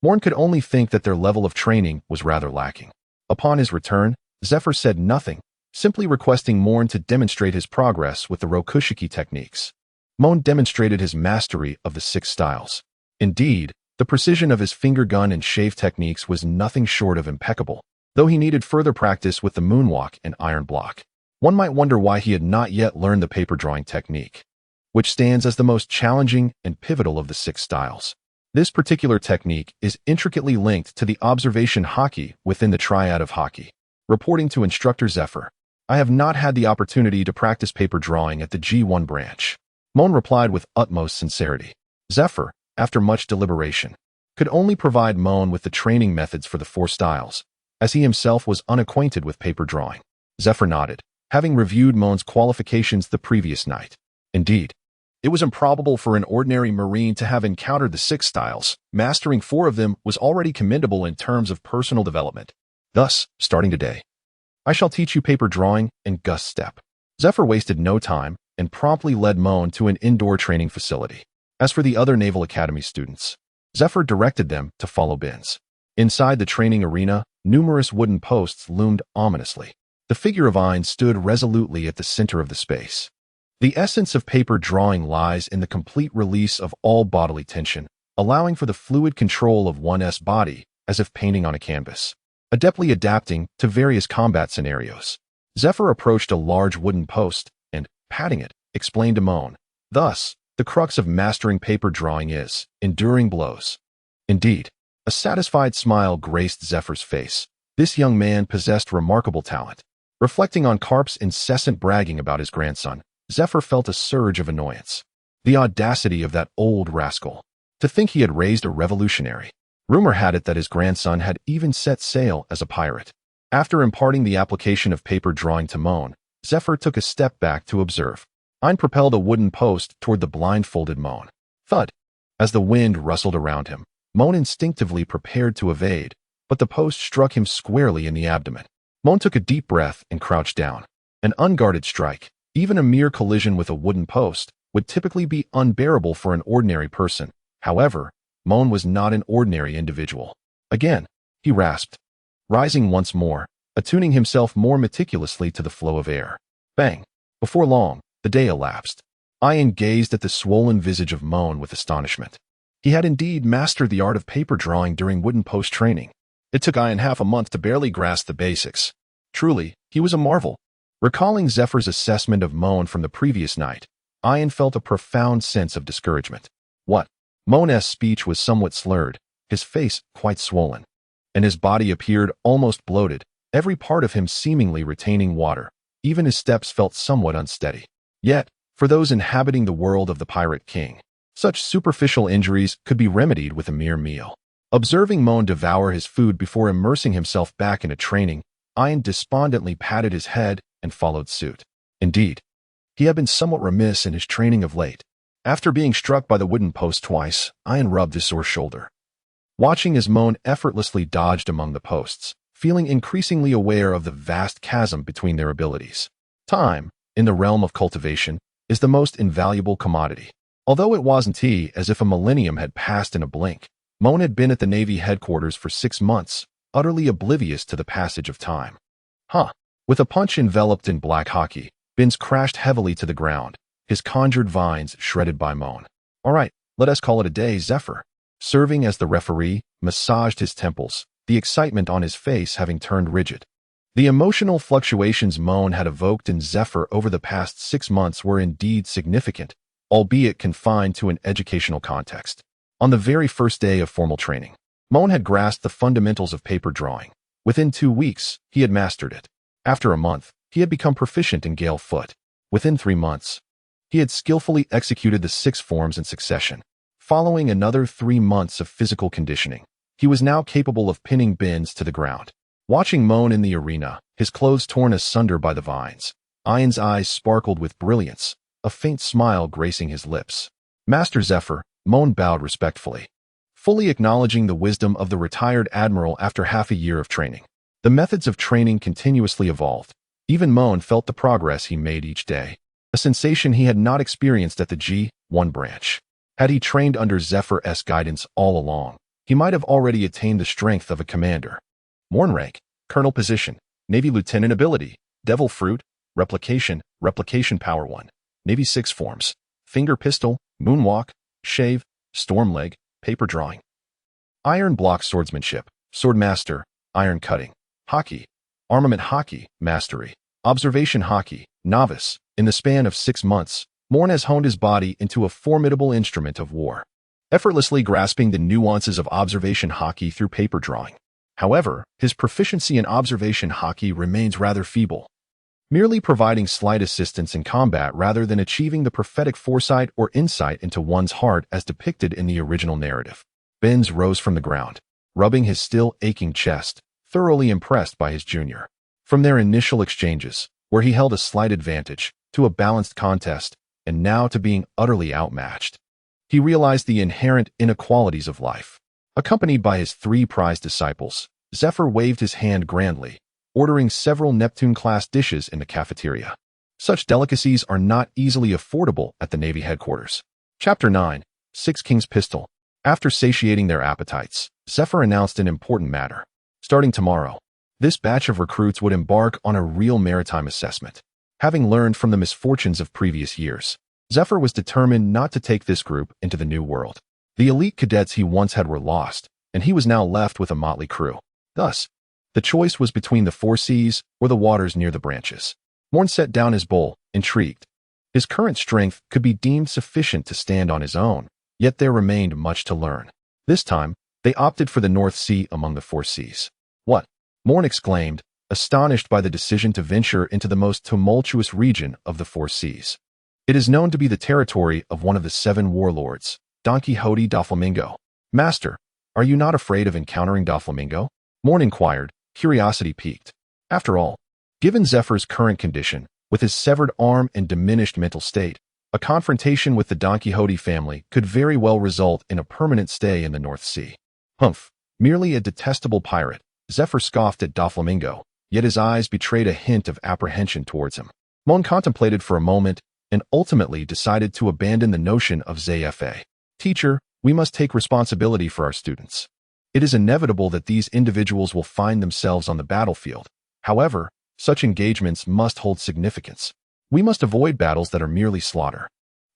Moen could only think that their level of training was rather lacking. Upon his return, Zephyr said nothing, simply requesting Moen to demonstrate his progress with the Rokushiki techniques. Moen demonstrated his mastery of the 6 styles. Indeed, the precision of his finger gun and shave techniques was nothing short of impeccable, though he needed further practice with the moonwalk and iron block. One might wonder why he had not yet learned the paper drawing technique, which stands as the most challenging and pivotal of the 6 styles. This particular technique is intricately linked to the observation haki within the triad of haki. Reporting to instructor Zephyr, "I have not had the opportunity to practice paper drawing at the G1 branch." Moen replied with utmost sincerity. Zephyr, after much deliberation, could only provide Moen with the training methods for the 4 styles, as he himself was unacquainted with paper drawing. Zephyr nodded, having reviewed Moen's qualifications the previous night. Indeed, It was improbable for an ordinary Marine to have encountered the 6 styles. Mastering 4 of them was already commendable in terms of personal development. Thus, starting today, I shall teach you paper drawing and gust step. Zephyr wasted no time and promptly led Moen to an indoor training facility. As for the other Naval Academy students, Zephyr directed them to follow Ben's. Inside the training arena, numerous wooden posts loomed ominously. The figure of Ein stood resolutely at the center of the space. The essence of paper drawing lies in the complete release of all bodily tension, allowing for the fluid control of one's body as if painting on a canvas, adeptly adapting to various combat scenarios. Zephyr approached a large wooden post and, patting it, explained to Moen, "Thus, the crux of mastering paper drawing is enduring blows." Indeed, a satisfied smile graced Zephyr's face. This young man possessed remarkable talent. Reflecting on Karp's incessant bragging about his grandson, Zephyr felt a surge of annoyance. The audacity of that old rascal. To think he had raised a revolutionary. Rumor had it that his grandson had even set sail as a pirate. After imparting the application of paper drawing to Moen, Zephyr took a step back to observe. Ein propelled a wooden post toward the blindfolded Moen. Thud! As the wind rustled around him, Moen instinctively prepared to evade, but the post struck him squarely in the abdomen. Moen took a deep breath and crouched down. An unguarded strike, even a mere collision with a wooden post, would typically be unbearable for an ordinary person. However, Moen was not an ordinary individual. Again, he rasped, rising once more, attuning himself more meticulously to the flow of air. Bang! Before long, the day elapsed. Ein gazed at the swollen visage of Moen with astonishment. He had indeed mastered the art of paper drawing during wooden post training. It took Ein half a month to barely grasp the basics. Truly, he was a marvel. Recalling Zephyr's assessment of Moen from the previous night, Ein felt a profound sense of discouragement. What? Moen's speech was somewhat slurred, his face quite swollen, and his body appeared almost bloated, every part of him seemingly retaining water. Even his steps felt somewhat unsteady. Yet, for those inhabiting the world of the Pirate King, such superficial injuries could be remedied with a mere meal. Observing Moen devour his food before immersing himself back into training, Ein despondently patted his head and followed suit. Indeed, he had been somewhat remiss in his training of late. After being struck by the wooden post twice, Ein rubbed his sore shoulder. Watching as Moen effortlessly dodged among the posts, feeling increasingly aware of the vast chasm between their abilities. Time, in the realm of cultivation, is the most invaluable commodity. Although it wasn't as if a millennium had passed in a blink, Moen had been at the Navy headquarters for 6 months, utterly oblivious to the passage of time. With a punch enveloped in black hockey, Binns crashed heavily to the ground, his conjured vines shredded by Moen. "All right, let us call it a day, Zephyr." Serving as the referee, massaged his temples, the excitement on his face having turned rigid. The emotional fluctuations Moen had evoked in Zephyr over the past 6 months were indeed significant, albeit confined to an educational context. On the very first day of formal training, Moen had grasped the fundamentals of paper drawing. Within 2 weeks, he had mastered it. After a month, he had become proficient in Gale foot. Within 3 months, he had skillfully executed the 6 forms in succession. Following another 3 months of physical conditioning, he was now capable of pinning Binns to the ground. Watching Moen in the arena, his clothes torn asunder by the vines, Ein's eyes sparkled with brilliance, a faint smile gracing his lips. "Master Zephyr," Moen bowed respectfully, fully acknowledging the wisdom of the retired admiral after half a year of training. The methods of training continuously evolved. Even Moen felt the progress he made each day, a sensation he had not experienced at the G1 branch. Had he trained under Zephyr's guidance all along, he might have already attained the strength of a commander. Morn rank, colonel position, Navy lieutenant ability, devil fruit, replication power 1, Navy 6 forms, finger pistol, moonwalk, shave, storm leg, paper drawing. Iron block swordsmanship, swordmaster, iron cutting, hockey, armament hockey, mastery, observation hockey, novice. In the span of 6 months, Moen has honed his body into a formidable instrument of war, effortlessly grasping the nuances of observation hockey through paper drawing. However, his proficiency in observation hockey remains rather feeble, merely providing slight assistance in combat rather than achieving the prophetic foresight or insight into one's heart as depicted in the original narrative. Binns rose from the ground, rubbing his still aching chest, thoroughly impressed by his junior. From their initial exchanges, where he held a slight advantage, to a balanced contest, and now to being utterly outmatched. He realized the inherent inequalities of life. Accompanied by his 3 prized disciples, Zephyr waved his hand grandly, ordering several Neptune-class dishes in the cafeteria. Such delicacies are not easily affordable at the Navy headquarters. Chapter 9, Six Kings Pistol. After satiating their appetites, Zephyr announced an important matter. Starting tomorrow, this batch of recruits would embark on a real maritime assessment. Having learned from the misfortunes of previous years, Zephyr was determined not to take this group into the New World. The elite cadets he once had were lost, and he was now left with a motley crew. Thus, the choice was between the 4 seas or the waters near the branches. Moen set down his bowl, intrigued. His current strength could be deemed sufficient to stand on his own, yet there remained much to learn. This time, they opted for the North Sea among the 4 seas. What? Moen exclaimed, astonished by the decision to venture into the most tumultuous region of the 4 seas. It is known to be the territory of one of the 7 warlords, Don Quixote da Flamingo. Master, are you not afraid of encountering da Flamingo? Moen inquired, curiosity piqued. After all, given Zephyr's current condition, with his severed arm and diminished mental state, a confrontation with the Don Quixote family could very well result in a permanent stay in the North Sea. Humph, merely a detestable pirate, Zephyr scoffed at da Flamingo, yet his eyes betrayed a hint of apprehension towards him. Moen contemplated for a moment and ultimately decided to abandon the notion of ZFA. Teacher, we must take responsibility for our students. It is inevitable that these individuals will find themselves on the battlefield. However, such engagements must hold significance. We must avoid battles that are merely slaughter.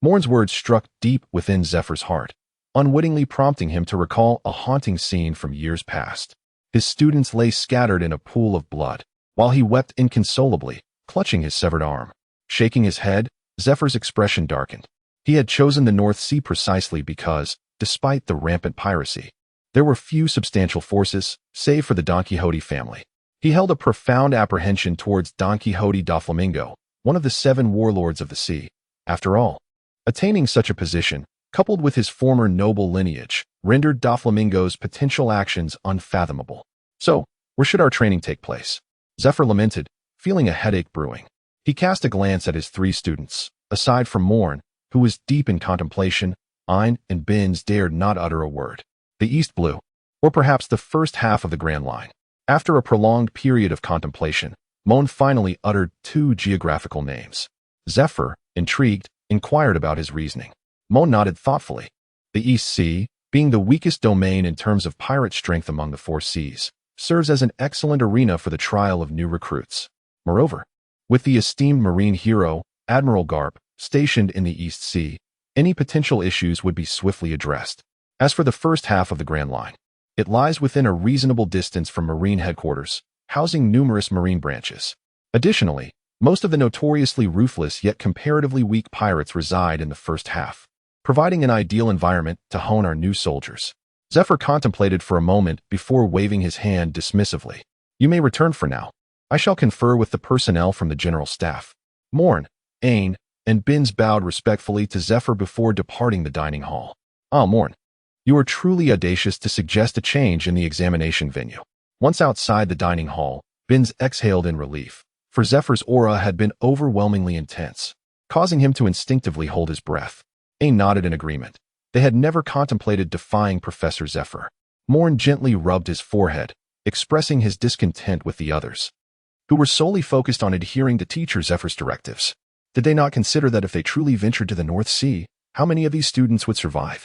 Moen's words struck deep within Zephyr's heart, unwittingly prompting him to recall a haunting scene from years past. His students lay scattered in a pool of blood, while he wept inconsolably, clutching his severed arm. Shaking his head, Zephyr's expression darkened. He had chosen the North Sea precisely because, despite the rampant piracy, there were few substantial forces, save for the Don Quixote family. He held a profound apprehension towards Don Quixote da Flamingo, one of the 7 warlords of the sea. After all, attaining such a position, coupled with his former noble lineage, rendered da Flamingo's potential actions unfathomable. So, where should our training take place? Zephyr lamented, feeling a headache brewing. He cast a glance at his 3 students. Aside from Moen, who was deep in contemplation, Ein and Binz dared not utter a word. The East blew, or perhaps the first half of the Grand Line. After a prolonged period of contemplation, Moen finally uttered 2 geographical names. Zephyr, intrigued, inquired about his reasoning. Moen nodded thoughtfully. The East Sea, being the weakest domain in terms of pirate strength among the 4 seas, serves as an excellent arena for the trial of new recruits. Moreover, with the esteemed marine hero, Admiral Garp, stationed in the East Sea, any potential issues would be swiftly addressed. As for the first half of the Grand Line, it lies within a reasonable distance from Marine headquarters, housing numerous marine branches. Additionally, most of the notoriously ruthless yet comparatively weak pirates reside in the first half, providing an ideal environment to hone our new soldiers. Zephyr contemplated for a moment before waving his hand dismissively. You may return for now. I shall confer with the personnel from the general staff. Moen, Ein, and Binz bowed respectfully to Zephyr before departing the dining hall. Ah, Moen, you are truly audacious to suggest a change in the examination venue. Once outside the dining hall, Binz exhaled in relief, for Zephyr's aura had been overwhelmingly intense, causing him to instinctively hold his breath. Ein nodded in agreement. They had never contemplated defying Professor Zephyr. Moen gently rubbed his forehead, expressing his discontent with the others, who were solely focused on adhering to Teacher Zephyr's directives. Did they not consider that if they truly ventured to the North Sea, how many of these students would survive?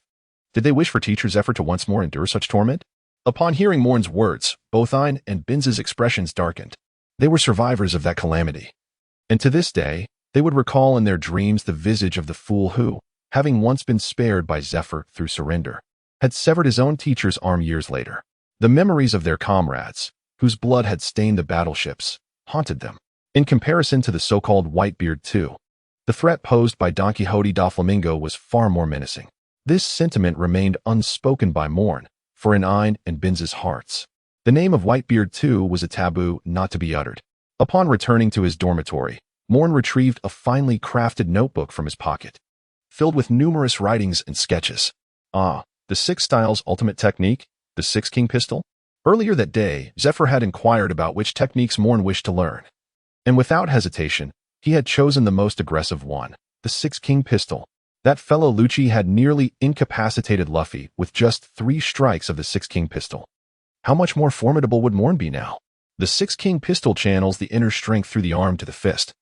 Did they wish for Teacher Zephyr to once more endure such torment? Upon hearing Moen's words, both Ein and Binz's expressions darkened. They were survivors of that calamity. And to this day, they would recall in their dreams the visage of the fool who, having once been spared by Zephyr through surrender, had severed his own teacher's arm years later. The memories of their comrades, whose blood had stained the battleships, haunted them. In comparison to the so-called Whitebeard too, the threat posed by Don Quixote da Flamingo was far more menacing. This sentiment remained unspoken by Moen, for in Ein and Binz's hearts, the name of Whitebeard too was a taboo not to be uttered. Upon returning to his dormitory, Moen retrieved a finely crafted notebook from his pocket, filled with numerous writings and sketches. Ah, the 6 Styles ultimate technique, the 6 King pistol? Earlier that day, Zephyr had inquired about which techniques Moen wished to learn. And without hesitation, he had chosen the most aggressive one, the Six King pistol. That fellow Lucci had nearly incapacitated Luffy with just 3 strikes of the Six King pistol. How much more formidable would Moen be now? The Six King pistol channels the inner strength through the arm to the fist,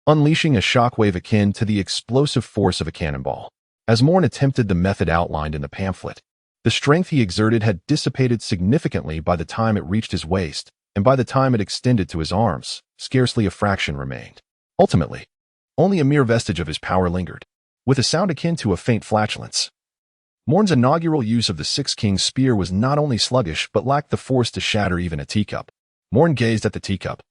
unleashing a shockwave akin to the explosive force of a cannonball. As Moen attempted the method outlined in the pamphlet, the strength he exerted had dissipated significantly by the time it reached his waist, and by the time it extended to his arms, scarcely a fraction remained. Ultimately, only a mere vestige of his power lingered, with a sound akin to a faint flatulence. Moen's inaugural use of the Six King spear was not only sluggish but lacked the force to shatter even a teacup. Moen gazed at the teacup,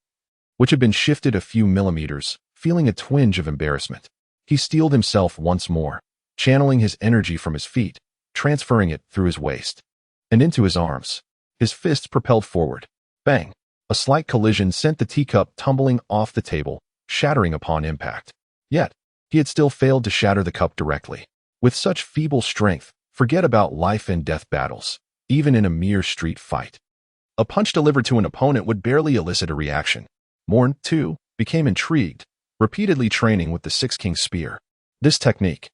which had been shifted a few millimeters, feeling a twinge of embarrassment. He steeled himself once more, channeling his energy from his feet, transferring it through his waist and into his arms. His fists propelled forward. Bang! A slight collision sent the teacup tumbling off the table, shattering upon impact. Yet, he had still failed to shatter the cup directly. With such feeble strength, forget about life and death battles, even in a mere street fight. A punch delivered to an opponent would barely elicit a reaction. Moen, too, became intrigued, repeatedly training with the Six King spear. This technique,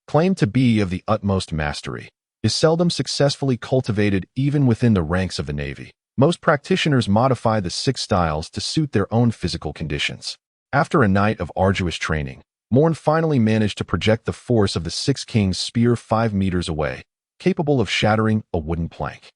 claimed to be of the utmost mastery, is seldom successfully cultivated even within the ranks of the Navy. Most practitioners modify the 6 styles to suit their own physical conditions. After a night of arduous training, Moen finally managed to project the force of the Six King's spear 5 meters away, capable of shattering a wooden plank.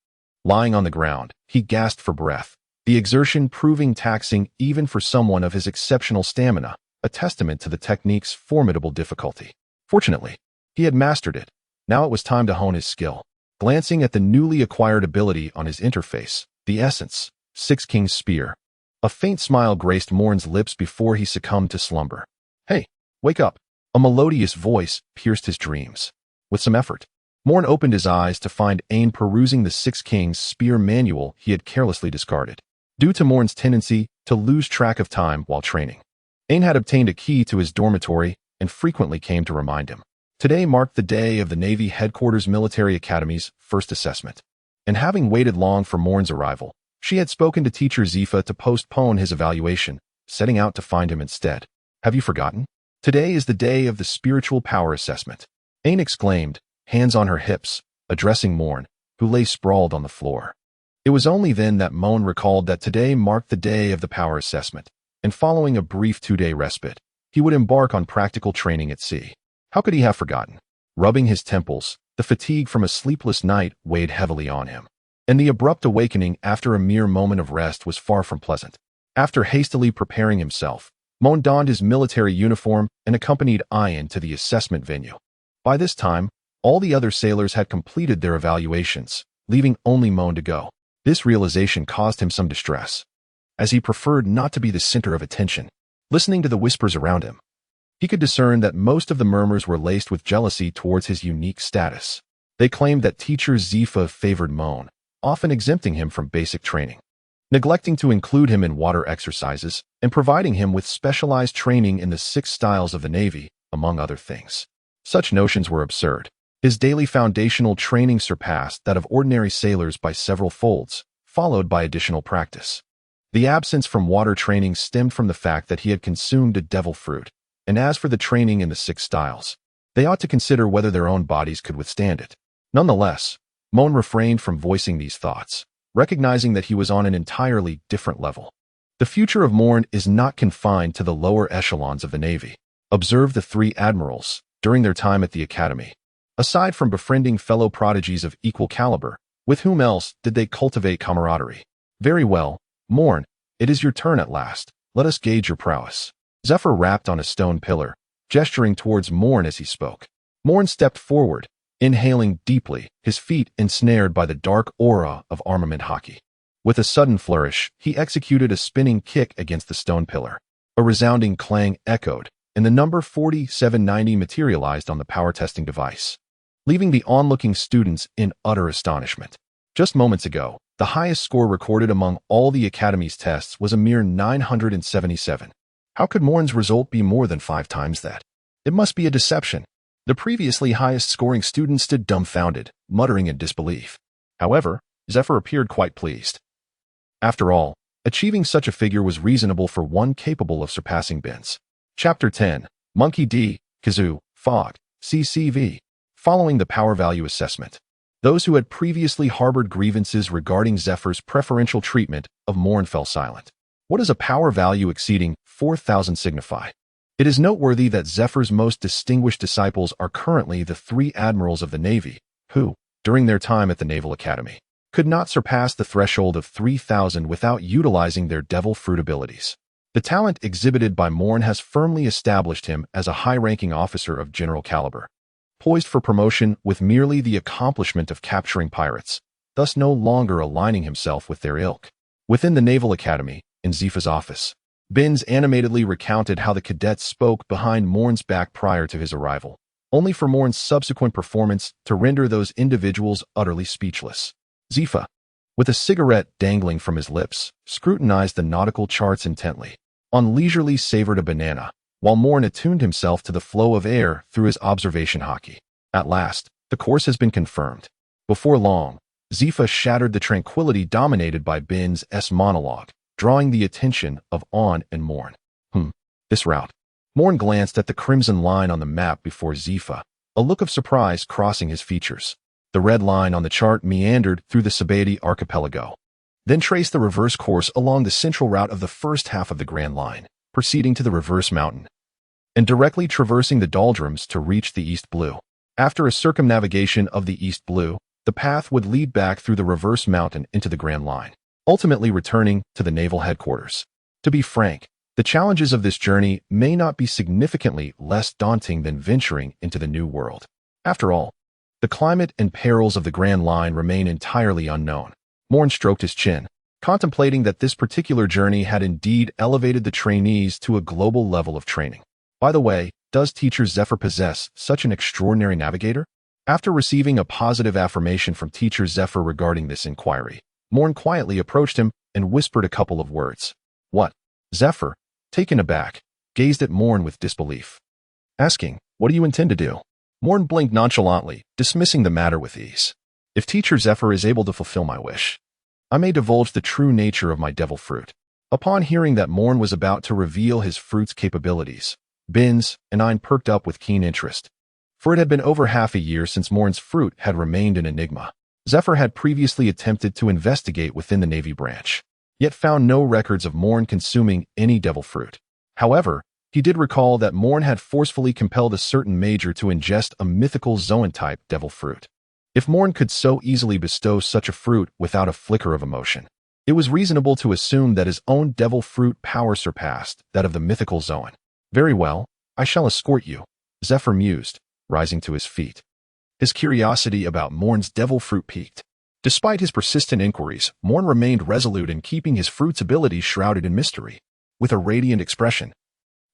Lying on the ground, he gasped for breath, the exertion proving taxing even for someone of his exceptional stamina, a testament to the technique's formidable difficulty. Fortunately, he had mastered it. Now it was time to hone his skill. Glancing at the newly acquired ability on his interface, the essence, Six King's spear, a faint smile graced Moen's lips before he succumbed to slumber. "Hey, wake up!" A melodious voice pierced his dreams. With some effort, Moen opened his eyes to find Ain perusing the Six King's spear manual he had carelessly discarded. Due to Moen's tendency to lose track of time while training, Ain had obtained a key to his dormitory and frequently came to remind him. Today marked the day of the Navy Headquarters Military Academy's first assessment, and having waited long for Moen's arrival, she had spoken to teacher Zifa to postpone his evaluation, setting out to find him instead. "Have you forgotten? Today is the day of the spiritual power assessment," Ain exclaimed, hands on her hips, addressing Moen, who lay sprawled on the floor. It was only then that Moen recalled that today marked the day of the power assessment, and following a brief 2-day respite, he would embark on practical training at sea. How could he have forgotten? Rubbing his temples, the fatigue from a sleepless night weighed heavily on him, and the abrupt awakening after a mere moment of rest was far from pleasant. After hastily preparing himself, Moen donned his military uniform and accompanied Ain to the assessment venue. By this time, all the other sailors had completed their evaluations, leaving only Moen to go. This realization caused him some distress, as he preferred not to be the center of attention. Listening to the whispers around him, he could discern that most of the murmurs were laced with jealousy towards his unique status. They claimed that teacher Zifa favored Moen, often exempting him from basic training, neglecting to include him in water exercises, and providing him with specialized training in the 6 styles of the Navy, among other things. Such notions were absurd. His daily foundational training surpassed that of ordinary sailors by several folds, followed by additional practice. The absence from water training stemmed from the fact that he had consumed a devil fruit, and as for the training in the 6 styles, they ought to consider whether their own bodies could withstand it. Nonetheless, Moen refrained from voicing these thoughts, recognizing that he was on an entirely different level. The future of Moen is not confined to the lower echelons of the Navy. Observe the 3 admirals during their time at the Academy. Aside from befriending fellow prodigies of equal caliber, with whom else did they cultivate camaraderie? Very well, Moen, it is your turn at last. Let us gauge your prowess. Zephyr rapped on a stone pillar, gesturing towards Moen as he spoke. Moen stepped forward, inhaling deeply, his feet ensnared by the dark aura of armament hockey. With a sudden flourish, he executed a spinning kick against the stone pillar. A resounding clang echoed, and the number 4790 materialized on the power testing device, leaving the onlooking students in utter astonishment. Just moments ago, the highest score recorded among all the Academy's tests was a mere 977. How could Moen's result be more than 5 times that? It must be a deception. The previously highest-scoring student stood dumbfounded, muttering in disbelief. However, Zephyr appeared quite pleased. After all, achieving such a figure was reasonable for one capable of surpassing Ben's. Chapter 10, Monkey D. Kazoo, Fog, CCV. Following the power value assessment, those who had previously harbored grievances regarding Zephyr's preferential treatment of Moen fell silent. What does a power value exceeding 4,000 signify? It is noteworthy that Zephyr's most distinguished disciples are currently the 3 admirals of the Navy, who, during their time at the Naval Academy, could not surpass the threshold of 3,000 without utilizing their devil fruit abilities. The talent exhibited by Moen has firmly established him as a high-ranking officer of general caliber, poised for promotion with merely the accomplishment of capturing pirates, thus no longer aligning himself with their ilk. Within the Naval Academy, in Zifa's office, Binns animatedly recounted how the cadets spoke behind Moen's back prior to his arrival, only for Moen's subsequent performance to render those individuals utterly speechless. Zifa, with a cigarette dangling from his lips, scrutinized the nautical charts intently, leisurely savored a banana, while Moen attuned himself to the flow of air through his observation hockey. At last, the course has been confirmed. Before long, Zifa shattered the tranquility dominated by Binns' monologue, drawing the attention of On and Moen. This route. Moen glanced at the crimson line on the map before Zifa, a look of surprise crossing his features. The red line on the chart meandered through the Sabaody archipelago, then traced the reverse course along the central route of the first half of the Grand Line, proceeding to the reverse mountain, and directly traversing the doldrums to reach the East Blue. After a circumnavigation of the East Blue, the path would lead back through the reverse mountain into the Grand Line, ultimately returning to the naval headquarters. To be frank, the challenges of this journey may not be significantly less daunting than venturing into the New World. After all, the climate and perils of the Grand Line remain entirely unknown. Moen stroked his chin, contemplating that this particular journey had indeed elevated the trainees to a global level of training. By the way, does Teacher Zephyr possess such an extraordinary navigator? After receiving a positive affirmation from Teacher Zephyr regarding this inquiry, Moen quietly approached him and whispered a couple of words. What? Zephyr, taken aback, gazed at Moen with disbelief, asking, what do you intend to do? Moen blinked nonchalantly, dismissing the matter with ease. If Teacher Zephyr is able to fulfill my wish, I may divulge the true nature of my devil fruit. Upon hearing that Moen was about to reveal his fruit's capabilities, Binns and I perked up with keen interest, for it had been over half a year since Moen's fruit had remained an enigma. Zephyr had previously attempted to investigate within the Navy branch, yet found no records of Moen consuming any devil fruit. However, he did recall that Moen had forcefully compelled a certain major to ingest a mythical Zoan-type devil fruit. If Moen could so easily bestow such a fruit without a flicker of emotion, it was reasonable to assume that his own devil fruit power surpassed that of the mythical Zoan. Very well, I shall escort you, Zephyr mused, rising to his feet. His curiosity about Moen's devil fruit piqued. Despite his persistent inquiries, Moen remained resolute in keeping his fruit's abilities shrouded in mystery. With a radiant expression,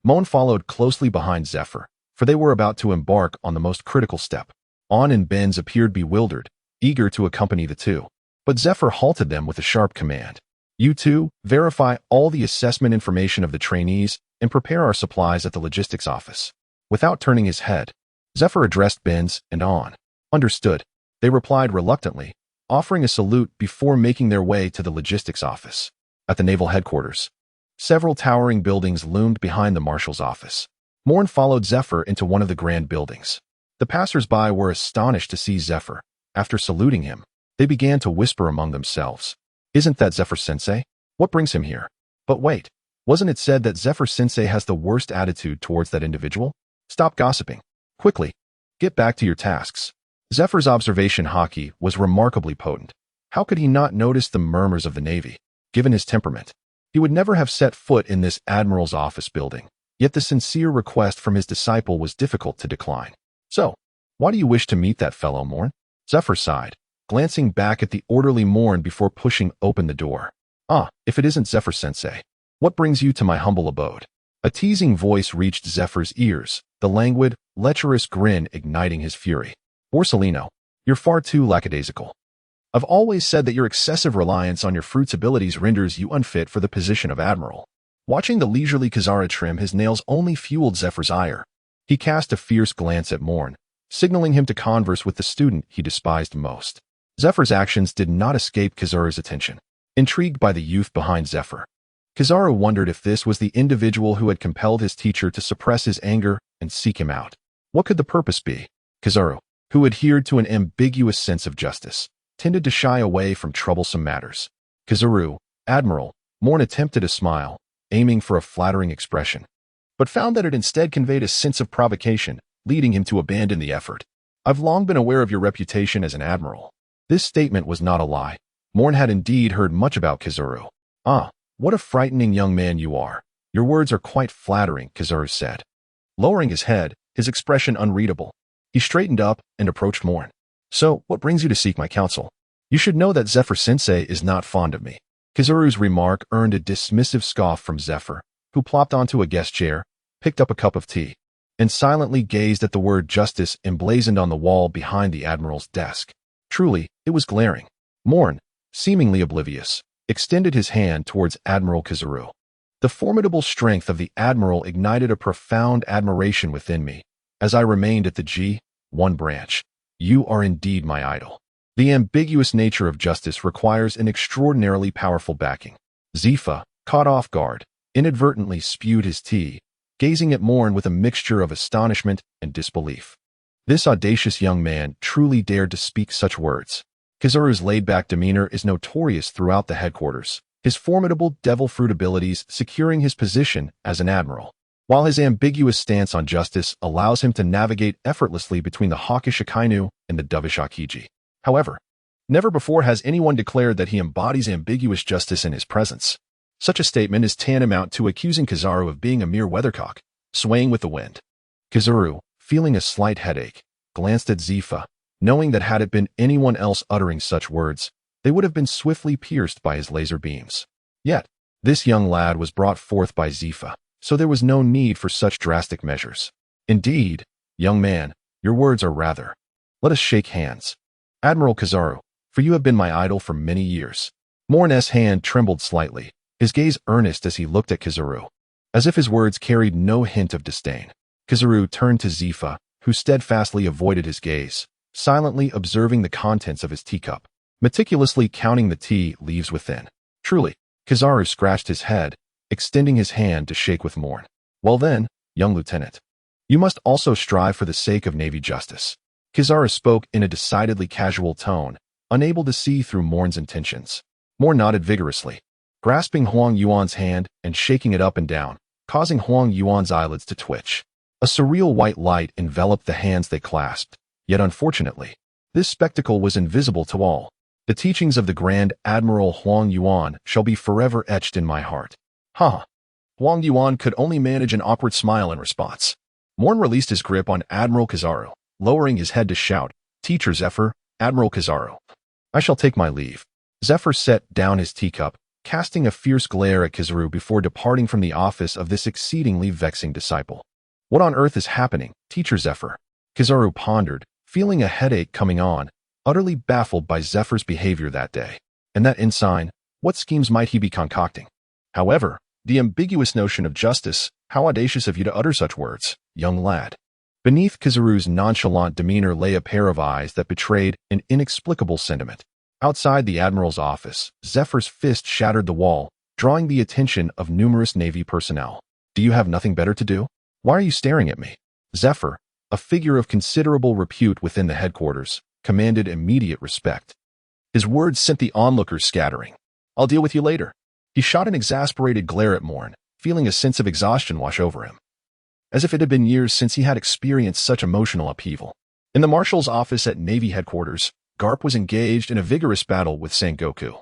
Moen followed closely behind Zephyr, for they were about to embark on the most critical step. On and Binns appeared bewildered, eager to accompany the two, but Zephyr halted them with a sharp command. You two, verify all the assessment information of the trainees and prepare our supplies at the logistics office. Without turning his head, Zephyr addressed Binns and On. Understood, they replied reluctantly, offering a salute before making their way to the logistics office. At the naval headquarters, several towering buildings loomed behind the marshal's office. Moen followed Zephyr into one of the grand buildings. The passers-by were astonished to see Zephyr. After saluting him, they began to whisper among themselves. Isn't that Zephyr-sensei? What brings him here? But wait, wasn't it said that Zephyr-sensei has the worst attitude towards that individual? Stop gossiping. Quickly, get back to your tasks. Zephyr's observation hockey was remarkably potent. How could he not notice the murmurs of the Navy? Given his temperament, he would never have set foot in this admiral's office building, yet the sincere request from his disciple was difficult to decline. So, why do you wish to meet that fellow, Moen? Zephyr sighed, glancing back at the orderly Moen before pushing open the door. Ah, if it isn't Zephyr-sensei, what brings you to my humble abode? A teasing voice reached Zephyr's ears, the languid, lecherous grin igniting his fury. Borsellino, you're far too lackadaisical. I've always said that your excessive reliance on your fruit's abilities renders you unfit for the position of admiral. Watching the leisurely Kazara trim his nails only fueled Zephyr's ire. He cast a fierce glance at Moen, signaling him to converse with the student he despised most. Zephyr's actions did not escape Kazara's attention. Intrigued by the youth behind Zephyr, Kazara wondered if this was the individual who had compelled his teacher to suppress his anger and seek him out. What could the purpose be? Kizaru, who adhered to an ambiguous sense of justice, tended to shy away from troublesome matters. Kizaru, Admiral, Moen attempted a smile, aiming for a flattering expression, but found that it instead conveyed a sense of provocation, leading him to abandon the effort. I've long been aware of your reputation as an admiral. This statement was not a lie. Moen had indeed heard much about Kizaru. Ah, what a frightening young man you are. Your words are quite flattering, Kizaru said. Lowering his head, his expression unreadable, he straightened up and approached Moen. So, what brings you to seek my counsel? You should know that Zephyr-sensei is not fond of me. Kizaru's remark earned a dismissive scoff from Zephyr, who plopped onto a guest chair, picked up a cup of tea, and silently gazed at the word justice emblazoned on the wall behind the admiral's desk. Truly, it was glaring. Moen, seemingly oblivious, extended his hand towards Admiral Kizaru. The formidable strength of the admiral ignited a profound admiration within me as I remained at the G1 branch. You are indeed my idol. The ambiguous nature of justice requires an extraordinarily powerful backing. Zifa, caught off guard, inadvertently spewed his tea, gazing at Moen with a mixture of astonishment and disbelief. This audacious young man truly dared to speak such words. Kizaru's laid-back demeanor is notorious throughout the headquarters, his formidable devil fruit abilities securing his position as an admiral, while his ambiguous stance on justice allows him to navigate effortlessly between the hawkish Akainu and the dovish Akiji. However, never before has anyone declared that he embodies ambiguous justice in his presence. Such a statement is tantamount to accusing Kizaru of being a mere weathercock, swaying with the wind. Kizaru, feeling a slight headache, glanced at Zifa, knowing that had it been anyone else uttering such words, they would have been swiftly pierced by his laser beams. Yet, this young lad was brought forth by Zifa, so there was no need for such drastic measures. Indeed, young man, your words are rather. Let us shake hands. Admiral Kizaru, for you have been my idol for many years. Moen's hand trembled slightly, his gaze earnest as he looked at Kizaru, as if his words carried no hint of disdain. Kizaru turned to Zifa, who steadfastly avoided his gaze, silently observing the contents of his teacup, meticulously counting the tea leaves within. Truly, Kizaru scratched his head, extending his hand to shake with Moen. Well then, young lieutenant, you must also strive for the sake of Navy justice. Kizaru spoke in a decidedly casual tone, unable to see through Moen's intentions. Moen nodded vigorously, grasping Huang Yuan's hand and shaking it up and down, causing Huang Yuan's eyelids to twitch. A surreal white light enveloped the hands they clasped, yet unfortunately, this spectacle was invisible to all. The teachings of the Grand Admiral Huang Yuan shall be forever etched in my heart. Ha! Huang Yuan could only manage an awkward smile in response. Moen released his grip on Admiral Kizaru, lowering his head to shout, Teacher Zephyr, Admiral Kizaru. I shall take my leave. Zephyr set down his teacup, casting a fierce glare at Kizaru before departing from the office of this exceedingly vexing disciple. What on earth is happening, Teacher Zephyr? Kizaru pondered, feeling a headache coming on, utterly baffled by Zephyr's behavior that day. And that ensign, what schemes might he be concocting? However, the ambiguous notion of justice, how audacious of you to utter such words, young lad. Beneath Kizaru's nonchalant demeanor lay a pair of eyes that betrayed an inexplicable sentiment. Outside the Admiral's office, Zephyr's fist shattered the wall, drawing the attention of numerous Navy personnel. Do you have nothing better to do? Why are you staring at me? Zephyr, a figure of considerable repute within the headquarters, commanded immediate respect. His words sent the onlookers scattering. I'll deal with you later. He shot an exasperated glare at Moen, feeling a sense of exhaustion wash over him, as if it had been years since he had experienced such emotional upheaval. In the Marshal's office at Navy headquarters, Garp was engaged in a vigorous battle with Sengoku,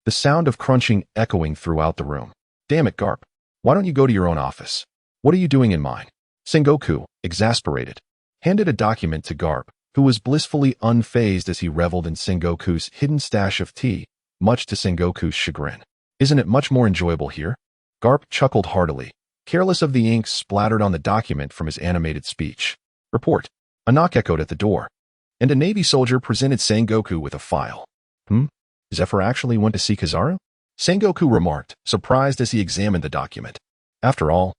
the sound of crunching echoing throughout the room. Damn it, Garp. Why don't you go to your own office? What are you doing in mine? Sengoku, exasperated, handed a document to Garp, who was blissfully unfazed as he reveled in Sengoku's hidden stash of tea, much to Sengoku's chagrin. Isn't it much more enjoyable here? Garp chuckled heartily, careless of the ink splattered on the document from his animated speech. Report. A knock echoed at the door, and a Navy soldier presented Sengoku with a file. Zephyr actually went to see Kizaru? Sengoku remarked, surprised as he examined the document. After all,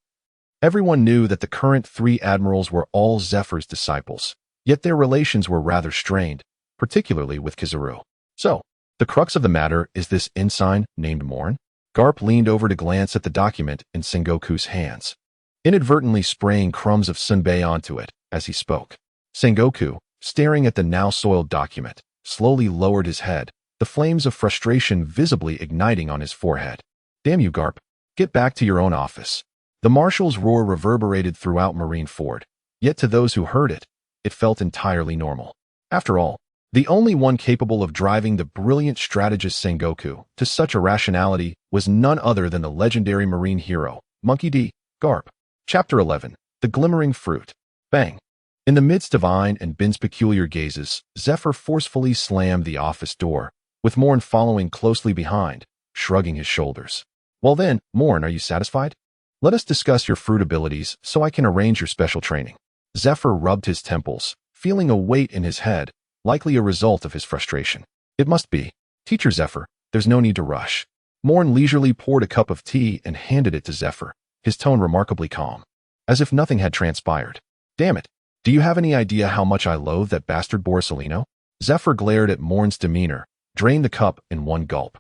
everyone knew that the current 3 admirals were all Zephyr's disciples, yet their relations were rather strained, particularly with Kizaru. So, the crux of the matter is this ensign named Moen? Garp leaned over to glance at the document in Sengoku's hands. inadvertently spraying crumbs of sunbae onto it as he spoke. Sengoku, staring at the now soiled document, slowly lowered his head, the flames of frustration visibly igniting on his forehead. Damn you, Garp. Get back to your own office. The marshal's roar reverberated throughout Marineford, yet to those who heard it, it felt entirely normal. After all, the only one capable of driving the brilliant strategist Sengoku to such irrationality was none other than the legendary marine hero, Monkey D. Garp. Chapter 11. The Glimmering Fruit. Bang. In the midst of Ein and Bin's peculiar gazes, Zephyr forcefully slammed the office door, with Moen following closely behind, shrugging his shoulders. Well then, Moen, are you satisfied? Let us discuss your fruit abilities so I can arrange your special training. Zephyr rubbed his temples, feeling a weight in his head, likely a result of his frustration. It must be. Teacher Zephyr, there's no need to rush. Moen leisurely poured a cup of tea and handed it to Zephyr, his tone remarkably calm, as if nothing had transpired. Damn it. Do you have any idea how much I loathe that bastard Borsalino? Zephyr glared at Moen's demeanor, drained the cup in one gulp,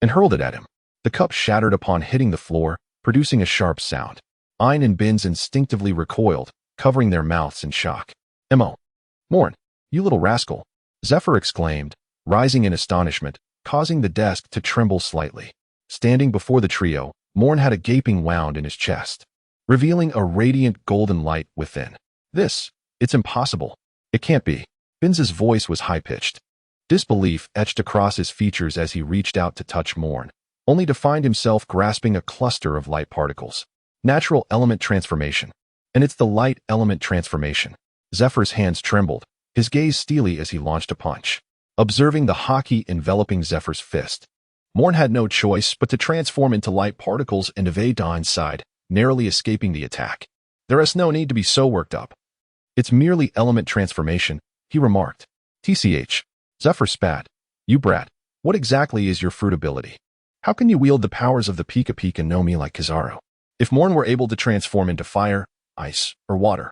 and hurled it at him. The cup shattered upon hitting the floor, producing a sharp sound. Ein and Binz instinctively recoiled, covering their mouths in shock. M.O. Moen, you little rascal, Zephyr exclaimed, rising in astonishment, causing the desk to tremble slightly. Standing before the trio, Moen had a gaping wound in his chest, revealing a radiant golden light within. It's impossible. It can't be. Binz's voice was high-pitched. Disbelief etched across his features as he reached out to touch Moen, only to find himself grasping a cluster of light particles. Natural element transformation. And it's the light element transformation. Zephyr's hands trembled, his gaze steely as he launched a punch. Observing the hockey enveloping Zephyr's fist, Moen had no choice but to transform into light particles and evade Ein's side, narrowly escaping the attack. There is no need to be so worked up. It's merely element transformation, he remarked. TCH. Zephyr spat. You brat. What exactly is your fruit ability? How can you wield the powers of the Pika Pika no Mi like Kizaru? If Moen were able to transform into fire, ice, or water,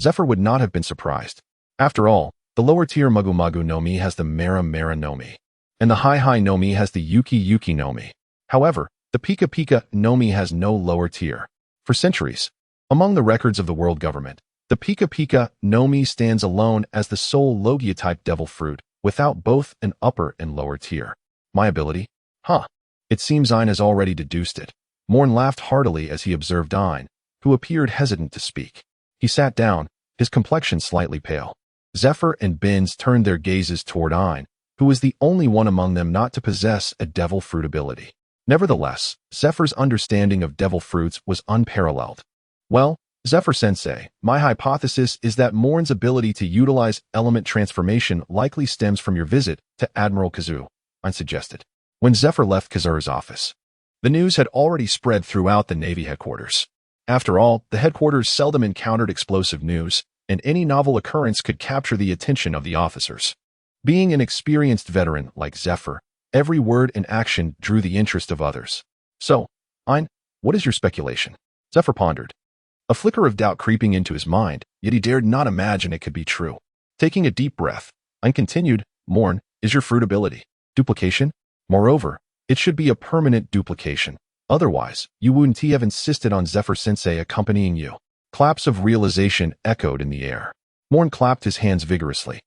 Zephyr would not have been surprised. After all, the lower tier Mugu Mugu no Mi has the Mera Mera no Mi, and the High High no Mi has the Yuki Yuki no Mi. However, the Pika Pika no Mi has no lower tier. For centuries, among the records of the world government, the Pika Pika no Mi stands alone as the sole Logia-type devil fruit, without both an upper and lower tier. My ability? Huh. It seems Ein has already deduced it. Moen laughed heartily as he observed Ein, who appeared hesitant to speak. He sat down, his complexion slightly pale. Zephyr and Binz turned their gazes toward Ein, who was the only one among them not to possess a devil fruit ability. Nevertheless, Zephyr's understanding of devil fruits was unparalleled. Well, Zephyr-sensei, my hypothesis is that Moen's ability to utilize element transformation likely stems from your visit to Admiral Kazu, Ein suggested. When Zephyr left Kazuru's office, the news had already spread throughout the Navy headquarters. After all, the headquarters seldom encountered explosive news, and any novel occurrence could capture the attention of the officers. Being an experienced veteran like Zephyr, every word and action drew the interest of others. So, Ein, what is your speculation? Zephyr pondered, a flicker of doubt creeping into his mind, yet he dared not imagine it could be true. Taking a deep breath, Ein continued, Moen, is your fruit ability duplication? Moreover, it should be a permanent duplication. Otherwise, you wouldn't have insisted on Zephyr-sensei accompanying you. Claps of realization echoed in the air. Moen clapped his hands vigorously,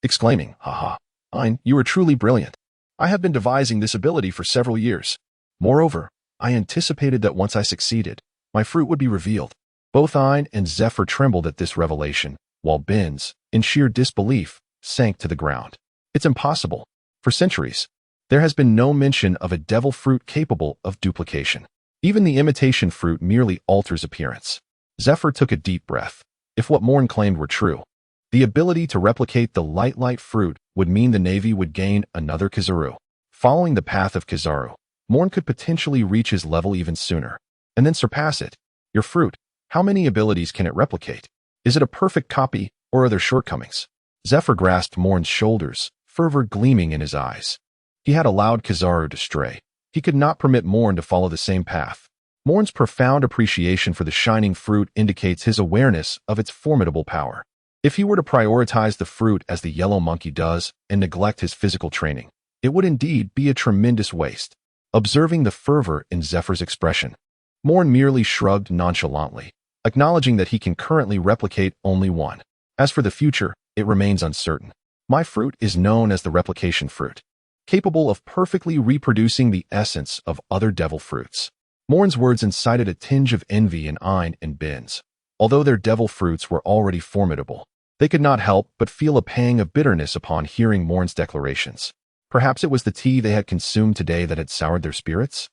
exclaiming, haha, Ein, you are truly brilliant. I have been devising this ability for several years. Moreover, I anticipated that once I succeeded, my fruit would be revealed. Both Ein and Zephyr trembled at this revelation, while Binz, in sheer disbelief, sank to the ground. It's impossible. For centuries, there has been no mention of a devil fruit capable of duplication. Even the imitation fruit merely alters appearance. Zephyr took a deep breath. If what Moen claimed were true, the ability to replicate the light fruit would mean the Navy would gain another Kizaru. Following the path of Kizaru, Moen could potentially reach his level even sooner, and then surpass it. Your fruit, how many abilities can it replicate? Is it a perfect copy, or are there shortcomings? Zephyr grasped Moen's shoulders, fervor gleaming in his eyes. He had allowed Kizaru to stray. He could not permit Moen to follow the same path. Moen's profound appreciation for the shining fruit indicates his awareness of its formidable power. If he were to prioritize the fruit as the yellow monkey does and neglect his physical training, it would indeed be a tremendous waste. Observing the fervor in Zephyr's expression, Moen merely shrugged nonchalantly, acknowledging that he can currently replicate only one. As for the future, it remains uncertain. My fruit is known as the replication fruit, capable of perfectly reproducing the essence of other devil fruits. Moen's words incited a tinge of envy in Ein and Bin's. Although their devil fruits were already formidable, they could not help but feel a pang of bitterness upon hearing Moen's declarations. Perhaps it was the tea they had consumed today that had soured their spirits?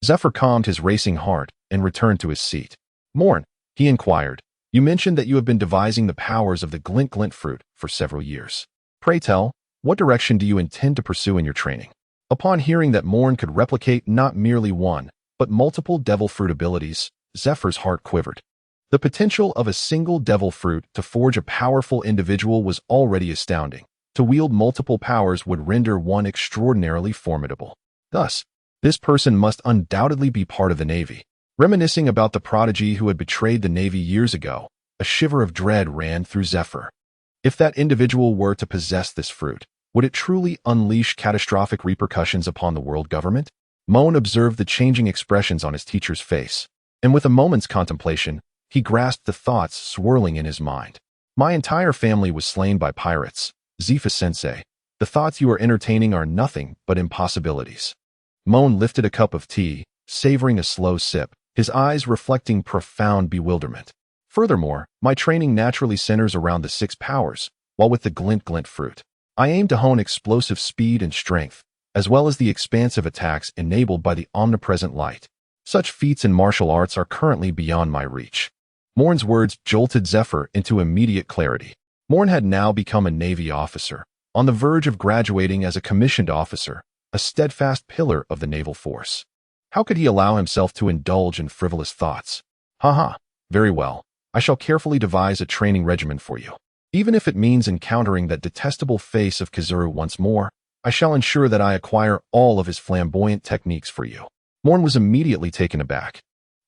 Zephyr calmed his racing heart and returned to his seat. Moen, he inquired, you mentioned that you have been devising the powers of the glint fruit for several years. Pray tell, what direction do you intend to pursue in your training? Upon hearing that Moen could replicate not merely one, but multiple devil fruit abilities, Zephyr's heart quivered. The potential of a single devil fruit to forge a powerful individual was already astounding. To wield multiple powers would render one extraordinarily formidable. Thus, this person must undoubtedly be part of the Navy. Reminiscing about the prodigy who had betrayed the Navy years ago, a shiver of dread ran through Zephyr. If that individual were to possess this fruit, would it truly unleash catastrophic repercussions upon the world government? Moen observed the changing expressions on his teacher's face, and with a moment's contemplation, he grasped the thoughts swirling in his mind. My entire family was slain by pirates. Zifa-sensei, the thoughts you are entertaining are nothing but impossibilities. Moen lifted a cup of tea, savoring a slow sip, his eyes reflecting profound bewilderment. Furthermore, my training naturally centers around the 6 powers, while with the glint fruit, I aim to hone explosive speed and strength, as well as the expansive attacks enabled by the omnipresent light. Such feats in martial arts are currently beyond my reach. Moen's words jolted Zephyr into immediate clarity. Moen had now become a Navy officer, on the verge of graduating as a commissioned officer, a steadfast pillar of the naval force. How could he allow himself to indulge in frivolous thoughts? Very well. I shall carefully devise a training regimen for you. Even if it means encountering that detestable face of Kizuru once more, I shall ensure that I acquire all of his flamboyant techniques for you. Moen was immediately taken aback.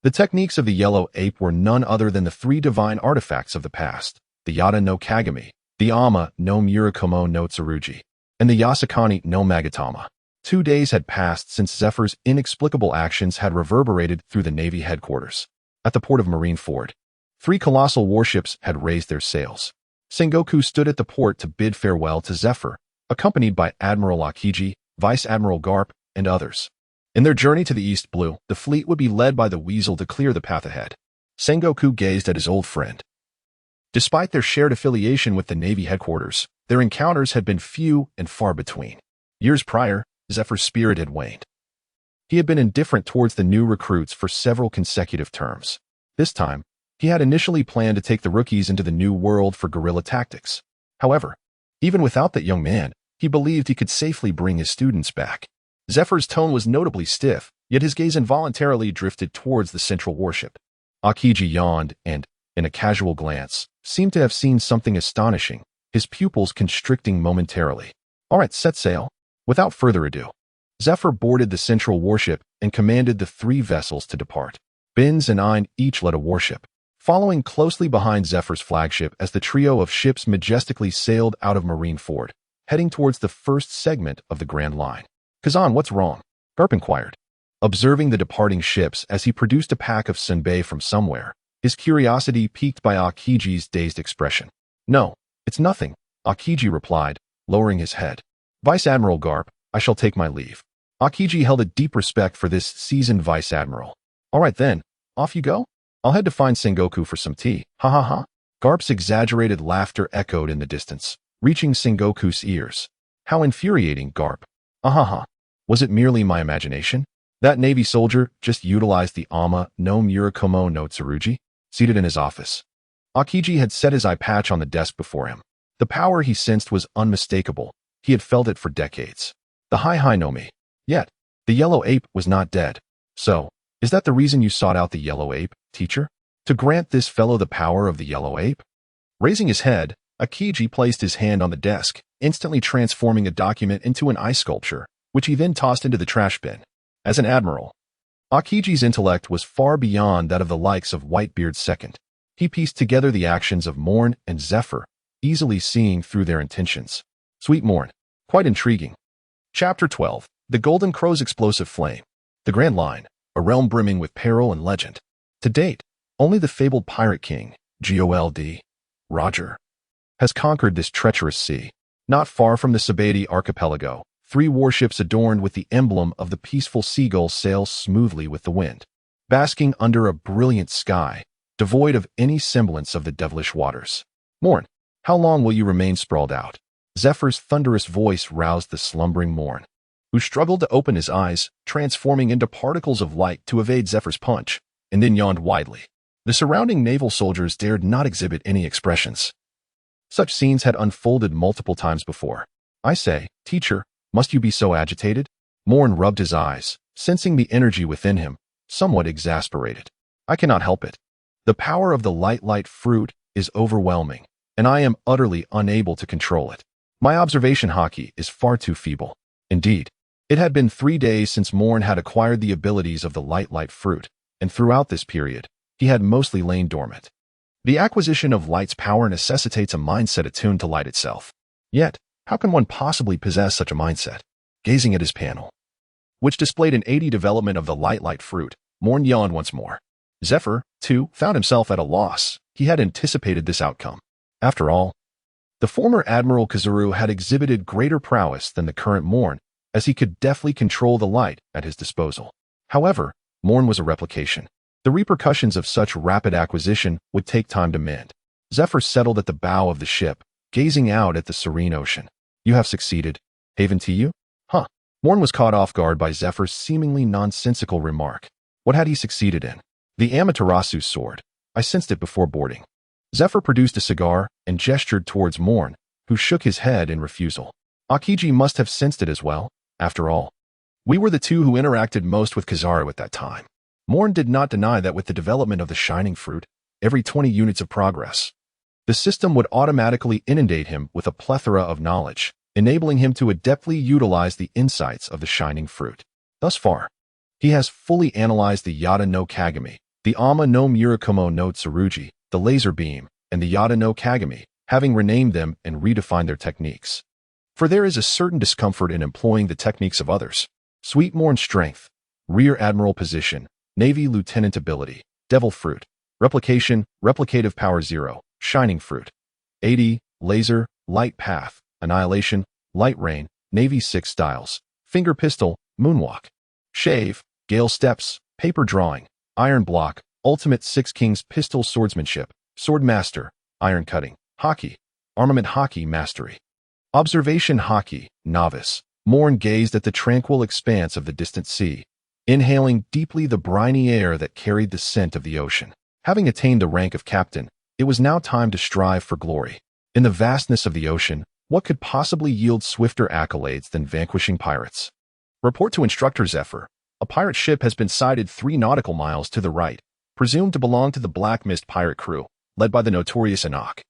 The techniques of the Yellow Ape were none other than the 3 divine artifacts of the past, the Yada no Kagami, the Ama no Murakumo no Tsurugi, and the Yasakani no Magatama. 2 days had passed since Zephyr's inexplicable actions had reverberated through the Navy headquarters. At the port of Marineford, 3 colossal warships had raised their sails. Sengoku stood at the port to bid farewell to Zephyr, accompanied by Admiral Akiji, Vice Admiral Garp, and others. In their journey to the East Blue, the fleet would be led by the Weasel to clear the path ahead. Sengoku gazed at his old friend. Despite their shared affiliation with the Navy headquarters, their encounters had been few and far between. Years prior, Zephyr's spirit had waned. He had been indifferent towards the new recruits for several consecutive terms. This time, he had initially planned to take the rookies into the new world for guerrilla tactics. However, even without that young man, he believed he could safely bring his students back. Zephyr's tone was notably stiff, yet his gaze involuntarily drifted towards the central warship. Akiji yawned and, in a casual glance, seemed to have seen something astonishing, his pupils constricting momentarily. All right, set sail. Without further ado, Zephyr boarded the central warship and commanded the 3 vessels to depart. Binz and Ein each led a warship, following closely behind Zephyr's flagship as the trio of ships majestically sailed out of Marineford, heading towards the first segment of the Grand Line. Kazan, what's wrong? Garp inquired, observing the departing ships as he produced a pack of senbei from somewhere, his curiosity piqued by Akiji's dazed expression. No, it's nothing, Akiji replied, lowering his head. Vice Admiral Garp, I shall take my leave. Akiji held a deep respect for this seasoned Vice Admiral. All right then, off you go? I'll head to find Sengoku for some tea. Garp's exaggerated laughter echoed in the distance, reaching Sengoku's ears. How infuriating, Garp. Was it merely my imagination? That Navy soldier just utilized the Ama no Murakumo no Tsurugi, seated in his office. Akiji had set his eye patch on the desk before him. The power he sensed was unmistakable. He had felt it for decades. The Hi no Mi. Yet, the Yellow Ape was not dead. So, is that the reason you sought out the Yellow Ape, teacher? To grant this fellow the power of the Yellow Ape? Raising his head, Akiji placed his hand on the desk, instantly transforming a document into an ice sculpture, which he then tossed into the trash bin. As an admiral, Akiji's intellect was far beyond that of the likes of Whitebeard II. He pieced together the actions of Moen and Zephyr, easily seeing through their intentions. Sweet Moen. Quite intriguing. Chapter 12. The Golden Crow's Explosive Flame. The Grand Line, a realm brimming with peril and legend. To date, Only the fabled pirate king, Jiuyue, Roger, has conquered this treacherous sea. Not far from the Sabaody archipelago, 3 warships adorned with the emblem of the peaceful seagull sail smoothly with the wind, basking under a brilliant sky, devoid of any semblance of the devilish waters. Moen, how long will you remain sprawled out? Zephyr's thunderous voice roused the slumbering Moen, who struggled to open his eyes, transforming into particles of light to evade Zephyr's punch, and then yawned widely. The surrounding naval soldiers dared not exhibit any expressions. Such scenes had unfolded multiple times before. I say, teacher, must you be so agitated? Moen rubbed his eyes, sensing the energy within him, somewhat exasperated. I cannot help it. The power of the light fruit is overwhelming, and I am utterly unable to control it. My observation haki is far too feeble. Indeed, it had been 3 days since Moen had acquired the abilities of the light fruit, and throughout this period, he had mostly lain dormant. The acquisition of light's power necessitates a mindset attuned to light itself. Yet, how can one possibly possess such a mindset? Gazing at his panel, which displayed an 80 development of the light fruit, Moen yawned once more. Zephyr, too, found himself at a loss. He had anticipated this outcome. After all, the former Admiral Kazuru had exhibited greater prowess than the current Moen, as he could deftly control the light at his disposal. However, Moen was a replication. The repercussions of such rapid acquisition would take time to mend. Zephyr settled at the bow of the ship, gazing out at the serene ocean. You have succeeded. Haven to you? Huh. Moen was caught off guard by Zephyr's seemingly nonsensical remark. What had he succeeded in? The Amaterasu's sword. I sensed it before boarding. Zephyr produced a cigar and gestured towards Moen, who shook his head in refusal. Akiji must have sensed it as well. After all, we were the two who interacted most with Kizaru at that time. Moen did not deny that with the development of the shining fruit, every 20 units of progress, the system would automatically inundate him with a plethora of knowledge, enabling him to adeptly utilize the insights of the shining fruit. Thus far, he has fully analyzed the Yada no Kagami, the Ama no Murakumo no Tsurugi, the laser beam, and the Yada no Kagami, having renamed them and redefined their techniques. For there is a certain discomfort in employing the techniques of others. Sweet Moen strength, rear admiral position, Navy lieutenant ability, devil fruit, replication, replicative power 0, shining fruit, 80, laser, light path, annihilation, light rain, Navy 6 styles, finger pistol, moonwalk, shave, gale steps, paper drawing, iron block, ultimate 6 kings pistol swordsmanship, sword master, iron cutting, haki, armament haki mastery, observation haki, novice. Moen gazed at the tranquil expanse of the distant sea, inhaling deeply the briny air that carried the scent of the ocean. Having attained the rank of captain, it was now time to strive for glory. In the vastness of the ocean, what could possibly yield swifter accolades than vanquishing pirates? Report to Instructor Zephyr. A pirate ship has been sighted 3 nautical miles to the right, presumed to belong to the Black Mist pirate crew, led by the notorious Enoch.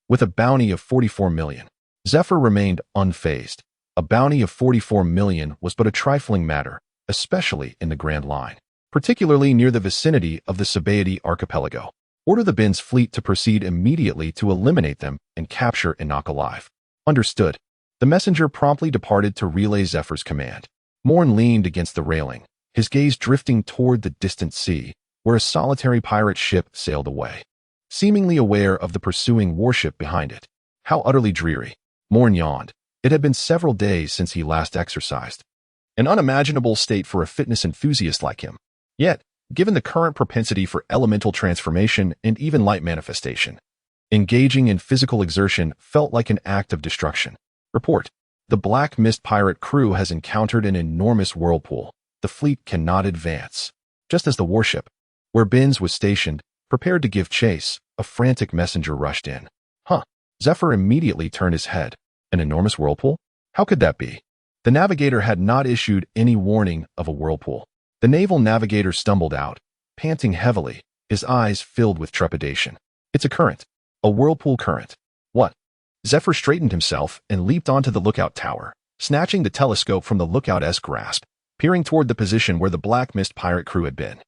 With a bounty of 44 million. Zephyr remained unfazed. A bounty of 44 million was but a trifling matter, especially in the Grand Line, particularly near the vicinity of the Sabaody archipelago. Order the Bin's fleet to proceed immediately to eliminate them and capture Enoch alive. Understood. The messenger promptly departed to relay Zephyr's command. Moen leaned against the railing, his gaze drifting toward the distant sea, where a solitary pirate ship sailed away, seemingly aware of the pursuing warship behind it. How utterly dreary. Moen yawned. It had been several days since he last exercised. An unimaginable state for a fitness enthusiast like him. Yet, given the current propensity for elemental transformation and even light manifestation, engaging in physical exertion felt like an act of destruction. Report. The Black Mist pirate crew has encountered an enormous whirlpool. The fleet cannot advance. Just as the warship, where Binz was stationed, prepared to give chase, a frantic messenger rushed in. Huh. Zephyr immediately turned his head. An enormous whirlpool? How could that be? The navigator had not issued any warning of a whirlpool. The naval navigator stumbled out, panting heavily, his eyes filled with trepidation. It's a current. A whirlpool current. What? Zephyr straightened himself and leaped onto the lookout tower, snatching the telescope from the lookout's grasp, peering toward the position where the Black Mist pirate crew had been.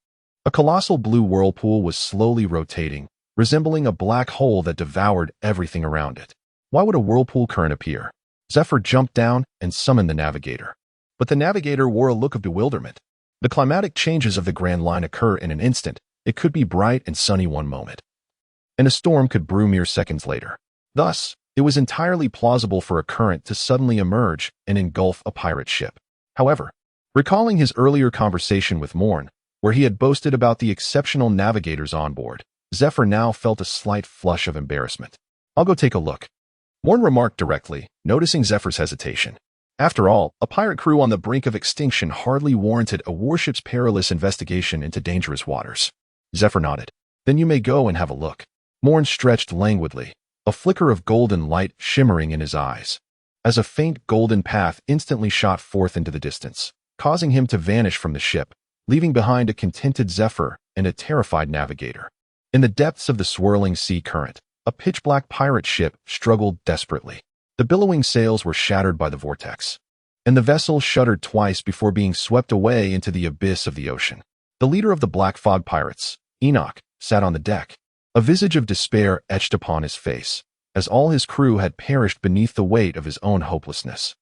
A colossal blue whirlpool was slowly rotating, resembling a black hole that devoured everything around it. Why would a whirlpool current appear? Zephyr jumped down and summoned the navigator. But the navigator wore a look of bewilderment. The climatic changes of the Grand Line occur in an instant, It could be bright and sunny one moment, and a storm could brew mere seconds later. Thus, it was entirely plausible for a current to suddenly emerge and engulf a pirate ship. However, recalling his earlier conversation with Moen, where he had boasted about the exceptional navigators on board, Zephyr now felt a slight flush of embarrassment. "I'll go take a look," Moen remarked directly, noticing Zephyr's hesitation. After all, a pirate crew on the brink of extinction hardly warranted a warship's perilous investigation into dangerous waters. Zephyr nodded. "Then you may go and have a look." Moen stretched languidly, a flicker of golden light shimmering in his eyes, as a faint golden path instantly shot forth into the distance, causing him to vanish from the ship, leaving behind a contented Zephyr and a terrified navigator. In the depths of the swirling sea current, a pitch-black pirate ship struggled desperately. The billowing sails were shattered by the vortex, and the vessel shuddered twice before being swept away into the abyss of the ocean. The leader of the Black Fog Pirates, Enoch, sat on the deck, a visage of despair etched upon his face, as all his crew had perished beneath the weight of his own hopelessness.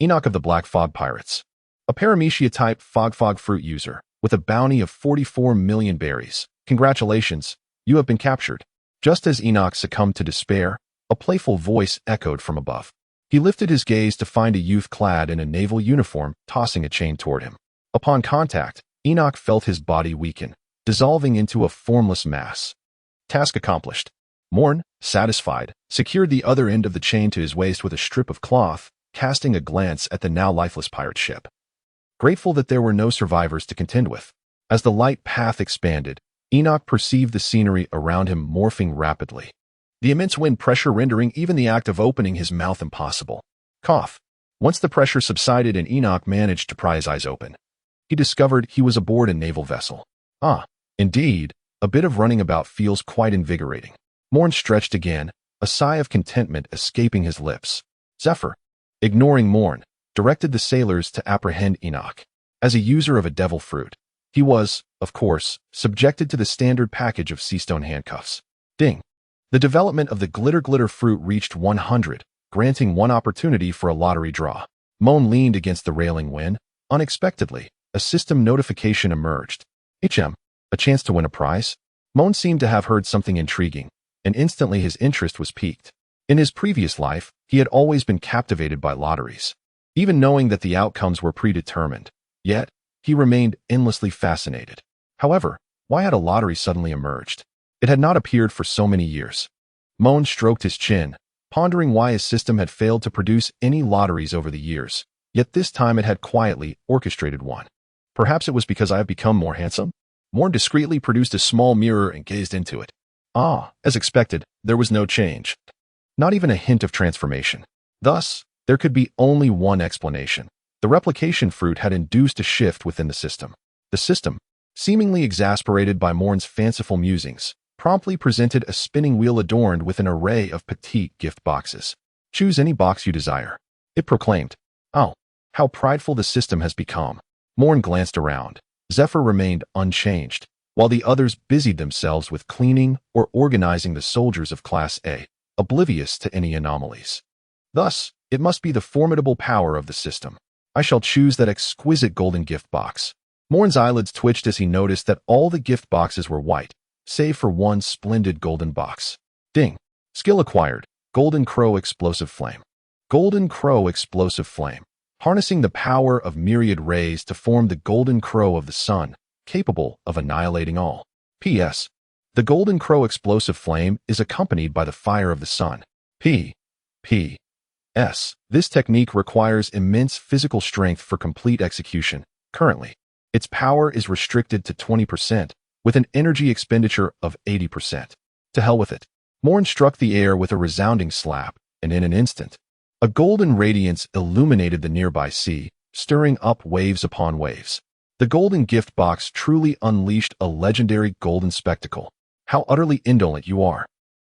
Enoch of the Black Fog Pirates, a paramecia-type fog fruit user, with a bounty of 44 million berries. Congratulations, you have been captured. Just as Enoch succumbed to despair, a playful voice echoed from above. He lifted his gaze to find a youth clad in a naval uniform tossing a chain toward him. Upon contact, Enoch felt his body weaken, dissolving into a formless mass. Task accomplished. Moen, satisfied, secured the other end of the chain to his waist with a strip of cloth, casting a glance at the now lifeless pirate ship. Grateful that there were no survivors to contend with. As the light path expanded, Enoch perceived the scenery around him morphing rapidly, the immense wind pressure rendering even the act of opening his mouth impossible. Cough. Once the pressure subsided and Enoch managed to pry his eyes open, he discovered he was aboard a naval vessel. Indeed, a bit of running about feels quite invigorating. Moen stretched again, a sigh of contentment escaping his lips. Zephyr, ignoring Moen, directed the sailors to apprehend Enoch. As a user of a devil fruit, he was, of course, subjected to the standard package of seastone handcuffs. Ding. The development of the glitter fruit reached 100, granting one opportunity for a lottery draw. Moen leaned against the railing when, unexpectedly, a system notification emerged. A chance to win a prize? Moen seemed to have heard something intriguing, and instantly his interest was piqued. In his previous life, he had always been captivated by lotteries, even knowing that the outcomes were predetermined. Yet, he remained endlessly fascinated. However, why had a lottery suddenly emerged? It had not appeared for so many years. Moen stroked his chin, pondering why his system had failed to produce any lotteries over the years, yet this time it had quietly orchestrated one. Perhaps it was because I have become more handsome? Moen discreetly produced a small mirror and gazed into it. As expected, there was no change. Not even a hint of transformation. Thus, there could be only one explanation. The replication fruit had induced a shift within the system. The system, seemingly exasperated by Moen's fanciful musings, promptly presented a spinning wheel adorned with an array of petite gift boxes. "Choose any box you desire," it proclaimed. How prideful the system has become. Moen glanced around. Zephyr remained unchanged, while the others busied themselves with cleaning or organizing the soldiers of Class A, oblivious to any anomalies. Thus, it must be the formidable power of the system. I shall choose that exquisite golden gift box. Moen's eyelids twitched as he noticed that all the gift boxes were white, save for one splendid golden box. Ding. Skill acquired. Golden Crow Explosive Flame. Golden Crow Explosive Flame. Harnessing the power of myriad rays to form the golden crow of the sun, capable of annihilating all. P.S. The Golden Crow Explosive Flame is accompanied by the fire of the sun. P.S. This technique requires immense physical strength for complete execution. Currently, its power is restricted to 20%, with an energy expenditure of 80%. To hell with it. Moen struck the air with a resounding slap, and in an instant, a golden radiance illuminated the nearby sea, stirring up waves upon waves. The golden gift box truly unleashed a legendary golden spectacle. How utterly indolent you are.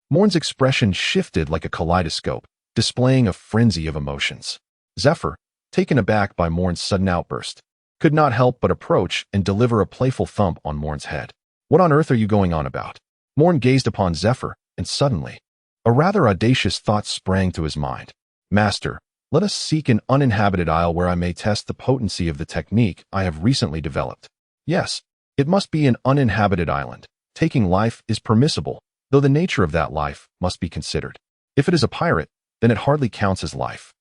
Moen's expression shifted like a kaleidoscope, displaying a frenzy of emotions. Zephyr, taken aback by Moen's sudden outburst, could not help but approach and deliver a playful thump on Moen's head. What on earth are you going on about? Moen gazed upon Zephyr, and suddenly, a rather audacious thought sprang to his mind. Master, let us seek an uninhabited isle where I may test the potency of the technique I have recently developed. Yes, It must be an uninhabited island. Taking life is permissible, though the nature of that life must be considered. If it is a pirate, then it hardly counts as life.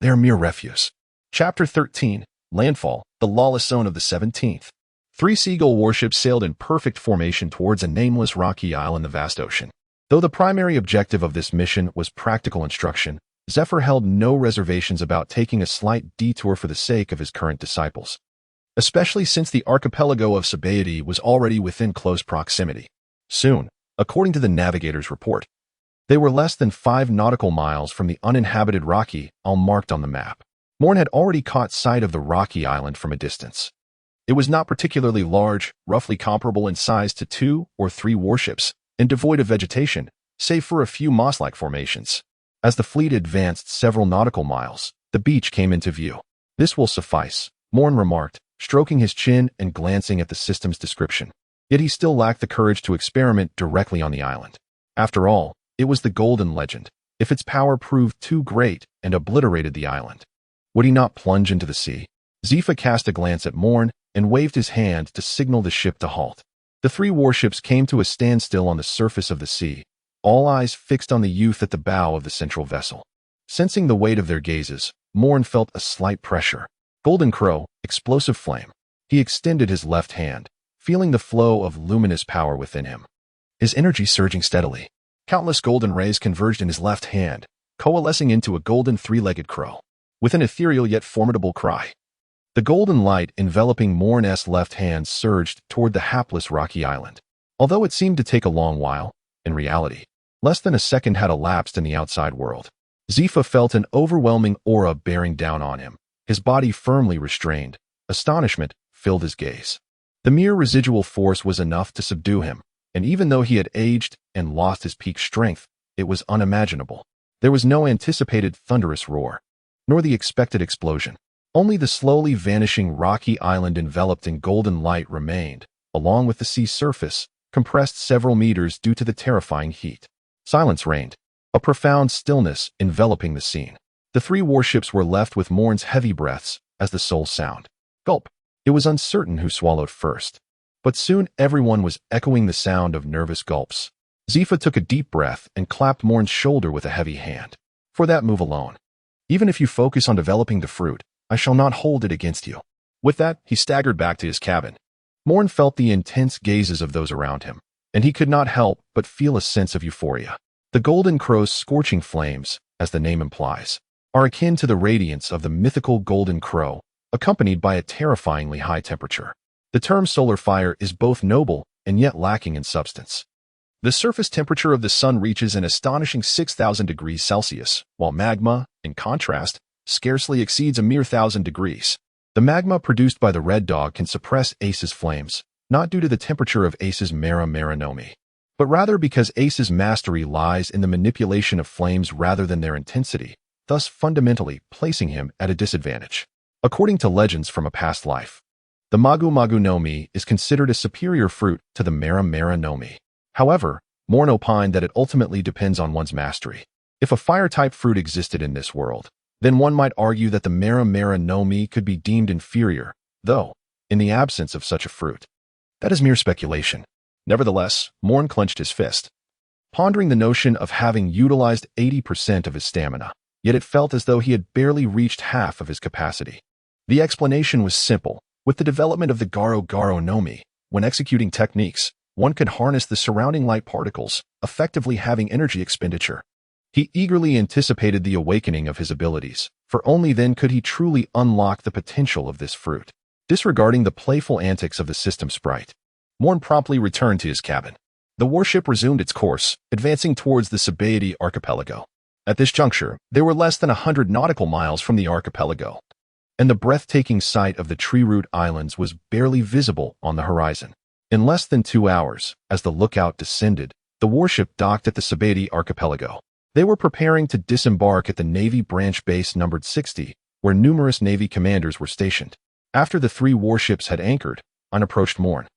They are mere refuse. Chapter 13, Landfall, the lawless zone of the 17th. 3 seagull warships sailed in perfect formation towards a nameless rocky isle in the vast ocean. Though the primary objective of this mission was practical instruction, Zephyr held no reservations about taking a slight detour for the sake of his current disciples, especially since the archipelago of Sabaody was already within close proximity. Soon, according to the navigator's report, they were less than 5 nautical miles from the uninhabited rocky isle marked on the map. Moen had already caught sight of the rocky island from a distance. It was not particularly large, roughly comparable in size to 2 or 3 warships, and devoid of vegetation, save for a few moss-like formations. As the fleet advanced several nautical miles, the beach came into view. "This will suffice," Moen remarked, stroking his chin and glancing at the system's description. Yet he still lacked the courage to experiment directly on the island. After all, it was the Golden Legend. If its power proved too great and obliterated the island, would he not plunge into the sea? Zephyr cast a glance at Moen and waved his hand to signal the ship to halt. The 3 warships came to a standstill on the surface of the sea, all eyes fixed on the youth at the bow of the central vessel. Sensing the weight of their gazes, Moen felt a slight pressure. Golden Crow, explosive flame. He extended his left hand, feeling the flow of luminous power within him, his energy surging steadily. Countless golden rays converged in his left hand, coalescing into a golden 3-legged crow, with an ethereal yet formidable cry. The golden light enveloping Moen's left hand surged toward the hapless rocky island. Although it seemed to take a long while, in reality, less than a second had elapsed in the outside world. Zephyr felt an overwhelming aura bearing down on him, his body firmly restrained. Astonishment filled his gaze. The mere residual force was enough to subdue him, and even though he had aged and lost his peak strength, it was unimaginable. There was no anticipated thunderous roar, nor the expected explosion. Only the slowly vanishing rocky island enveloped in golden light remained, along with the sea surface, compressed several meters due to the terrifying heat. Silence reigned, a profound stillness enveloping the scene. The 3 warships were left with Moen's heavy breaths as the sole sound. Gulp. It was uncertain who swallowed first, but soon everyone was echoing the sound of nervous gulps. Zephyr took a deep breath and clapped Moen's shoulder with a heavy hand. "For that move alone. Even if you focus on developing the fruit, I shall not hold it against you." With that, he staggered back to his cabin. Moen felt the intense gazes of those around him, and he could not help but feel a sense of euphoria. The Golden Crow's scorching flames, as the name implies, are akin to the radiance of the mythical Golden Crow, accompanied by a terrifyingly high temperature. The term solar fire is both noble and yet lacking in substance. The surface temperature of the sun reaches an astonishing 6,000 degrees Celsius, while magma, in contrast, scarcely exceeds a mere 1,000 degrees. The magma produced by the Red Dog can suppress Ace's flames, not due to the temperature of Ace's Marinomi, but rather because Ace's mastery lies in the manipulation of flames rather than their intensity, thus fundamentally placing him at a disadvantage. According to legends from a past life, the Magu Magu no Mi is considered a superior fruit to the Mara no Mi. However, Moen opined that it ultimately depends on one's mastery. If a fire-type fruit existed in this world, then one might argue that the Mara no Mi could be deemed inferior, though, in the absence of such a fruit, that is mere speculation. Nevertheless, Moen clenched his fist, pondering the notion of having utilized 80% of his stamina, yet it felt as though he had barely reached half of his capacity. The explanation was simple. With the development of the Garo Garo no Mi, when executing techniques, one could harness the surrounding light particles, effectively having energy expenditure. He eagerly anticipated the awakening of his abilities, for only then could he truly unlock the potential of this fruit. Disregarding the playful antics of the system sprite, Moen promptly returned to his cabin. The warship resumed its course, advancing towards the Sabaody archipelago. At this juncture, they were less than 100 nautical miles from the archipelago, and the breathtaking sight of the tree-root islands was barely visible on the horizon. In less than 2 hours, as the lookout descended, the warship docked at the Sabaody archipelago. They were preparing to disembark at the Navy branch base numbered 60, where numerous Navy commanders were stationed. After the 3 warships had anchored, Moen approached Moen,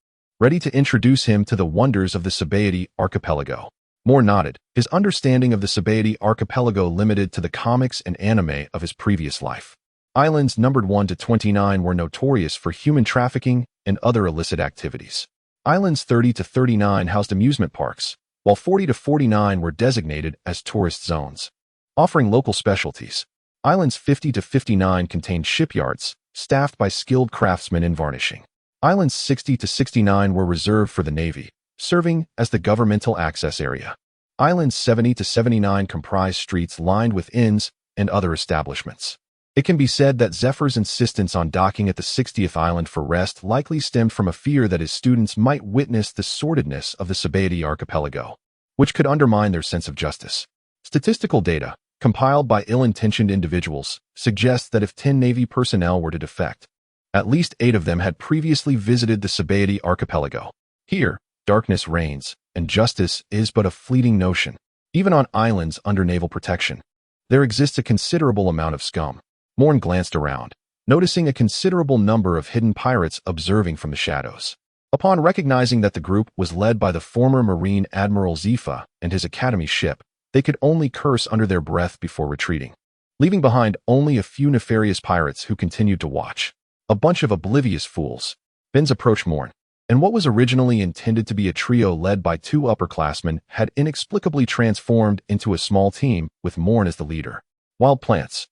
ready to introduce him to the wonders of the Sabaody archipelago. Moen nodded, his understanding of the Sabaody archipelago limited to the comics and anime of his previous life. Islands numbered 1 to 29 were notorious for human trafficking and other illicit activities. Islands 30 to 39 housed amusement parks, while 40 to 49 were designated as tourist zones, offering local specialties. Islands 50 to 59 contained shipyards, staffed by skilled craftsmen in varnishing. Islands 60 to 69 were reserved for the Navy, serving as the governmental access area. Islands 70 to 79 comprised streets lined with inns and other establishments. It can be said that Zephyr's insistence on docking at the 60th island for rest likely stemmed from a fear that his students might witness the sordidness of the Sabaody archipelago, which could undermine their sense of justice. Statistical data, compiled by ill-intentioned individuals, suggests that if 10 Navy personnel were to defect, at least 8 of them had previously visited the Sabaody archipelago. Here, darkness reigns, and justice is but a fleeting notion. Even on islands under naval protection, there exists a considerable amount of scum. Moen glanced around, noticing a considerable number of hidden pirates observing from the shadows. Upon recognizing that the group was led by the former Marine Admiral Zifa and his academy ship, they could only curse under their breath before retreating, leaving behind only a few nefarious pirates who continued to watch. A bunch of oblivious fools. Benz approached Moen, and what was originally intended to be a trio led by 2 upperclassmen had inexplicably transformed into a small team with Moen as the leader. Wild plants.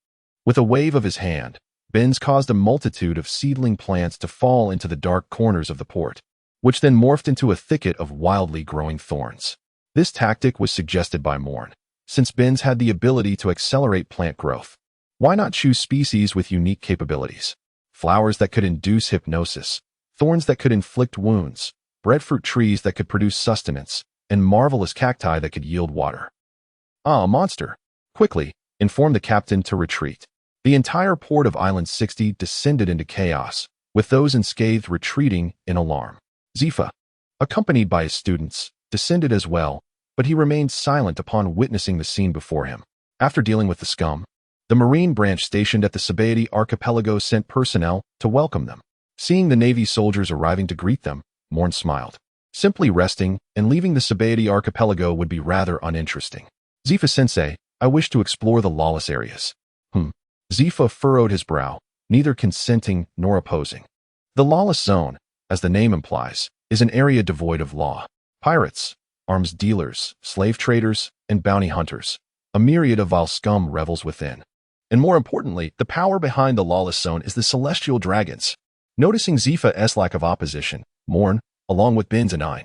With a wave of his hand, Benz caused a multitude of seedling plants to fall into the dark corners of the port, which then morphed into a thicket of wildly growing thorns. This tactic was suggested by Moen, since Benz had the ability to accelerate plant growth. Why not choose species with unique capabilities? Flowers that could induce hypnosis, thorns that could inflict wounds, breadfruit trees that could produce sustenance, and marvelous cacti that could yield water. A monster! Quickly, informed the captain to retreat. The entire port of Island 60 descended into chaos, with those unscathed retreating in alarm. Zifa, accompanied by his students, descended as well, but he remained silent upon witnessing the scene before him. After dealing with the scum, the Marine branch stationed at the Sabaody archipelago sent personnel to welcome them. Seeing the Navy soldiers arriving to greet them, Moen smiled. Simply resting and leaving the Sabaody archipelago would be rather uninteresting. Zifa-sensei, I wish to explore the lawless areas. Zifa furrowed his brow, neither consenting nor opposing. The lawless zone, as the name implies, is an area devoid of law. Pirates, arms dealers, slave traders, and bounty hunters. A myriad of vile scum revels within. And more importantly, the power behind the lawless zone is the celestial dragons. Noticing Zifa's lack of opposition, Moen, along with Benz and Ein,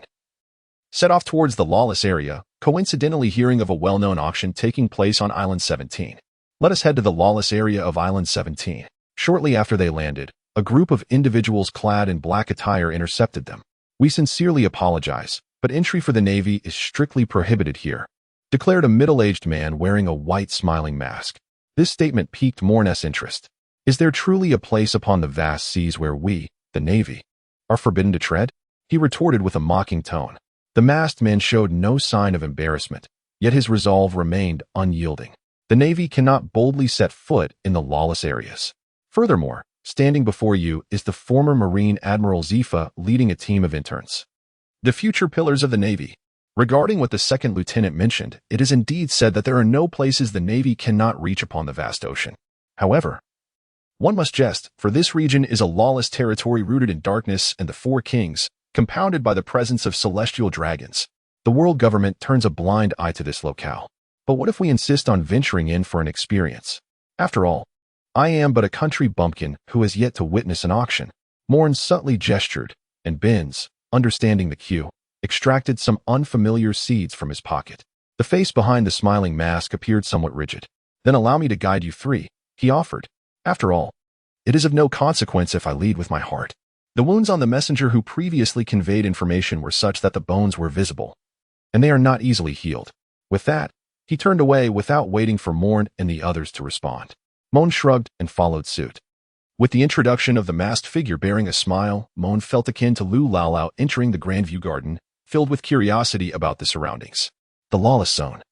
set off towards the lawless area, coincidentally hearing of a well-known auction taking place on Island 17. Let us head to the lawless area of Island 17. Shortly after they landed, a group of individuals clad in black attire intercepted them. We sincerely apologize, but entry for the Navy is strictly prohibited here, declared a middle-aged man wearing a white smiling mask. This statement piqued Moen's interest. Is there truly a place upon the vast seas where we, the Navy, are forbidden to tread? He retorted with a mocking tone. The masked man showed no sign of embarrassment, yet his resolve remained unyielding. The Navy cannot boldly set foot in the lawless areas. Furthermore, standing before you is the former Marine Admiral Zifa leading a team of interns. The future pillars of the Navy. Regarding what the second lieutenant mentioned, it is indeed said that there are no places the Navy cannot reach upon the vast ocean. However, one must jest, for this region is a lawless territory rooted in darkness and the 4 kings, compounded by the presence of celestial dragons. The world government turns a blind eye to this locale. But what if we insist on venturing in for an experience? After all, I am but a country bumpkin who has yet to witness an auction. Moen subtly gestured, and Benz, understanding the cue, extracted some unfamiliar seeds from his pocket. The face behind the smiling mask appeared somewhat rigid. Then allow me to guide you 3, he offered. After all, it is of no consequence if I lead with my heart. The wounds on the messenger who previously conveyed information were such that the bones were visible, and they are not easily healed. With that, he turned away without waiting for Moen and the others to respond. Moen shrugged and followed suit. With the introduction of the masked figure bearing a smile, Moen felt akin to Lu Laolao entering the Grandview Garden, filled with curiosity about the surroundings. The lawless zone,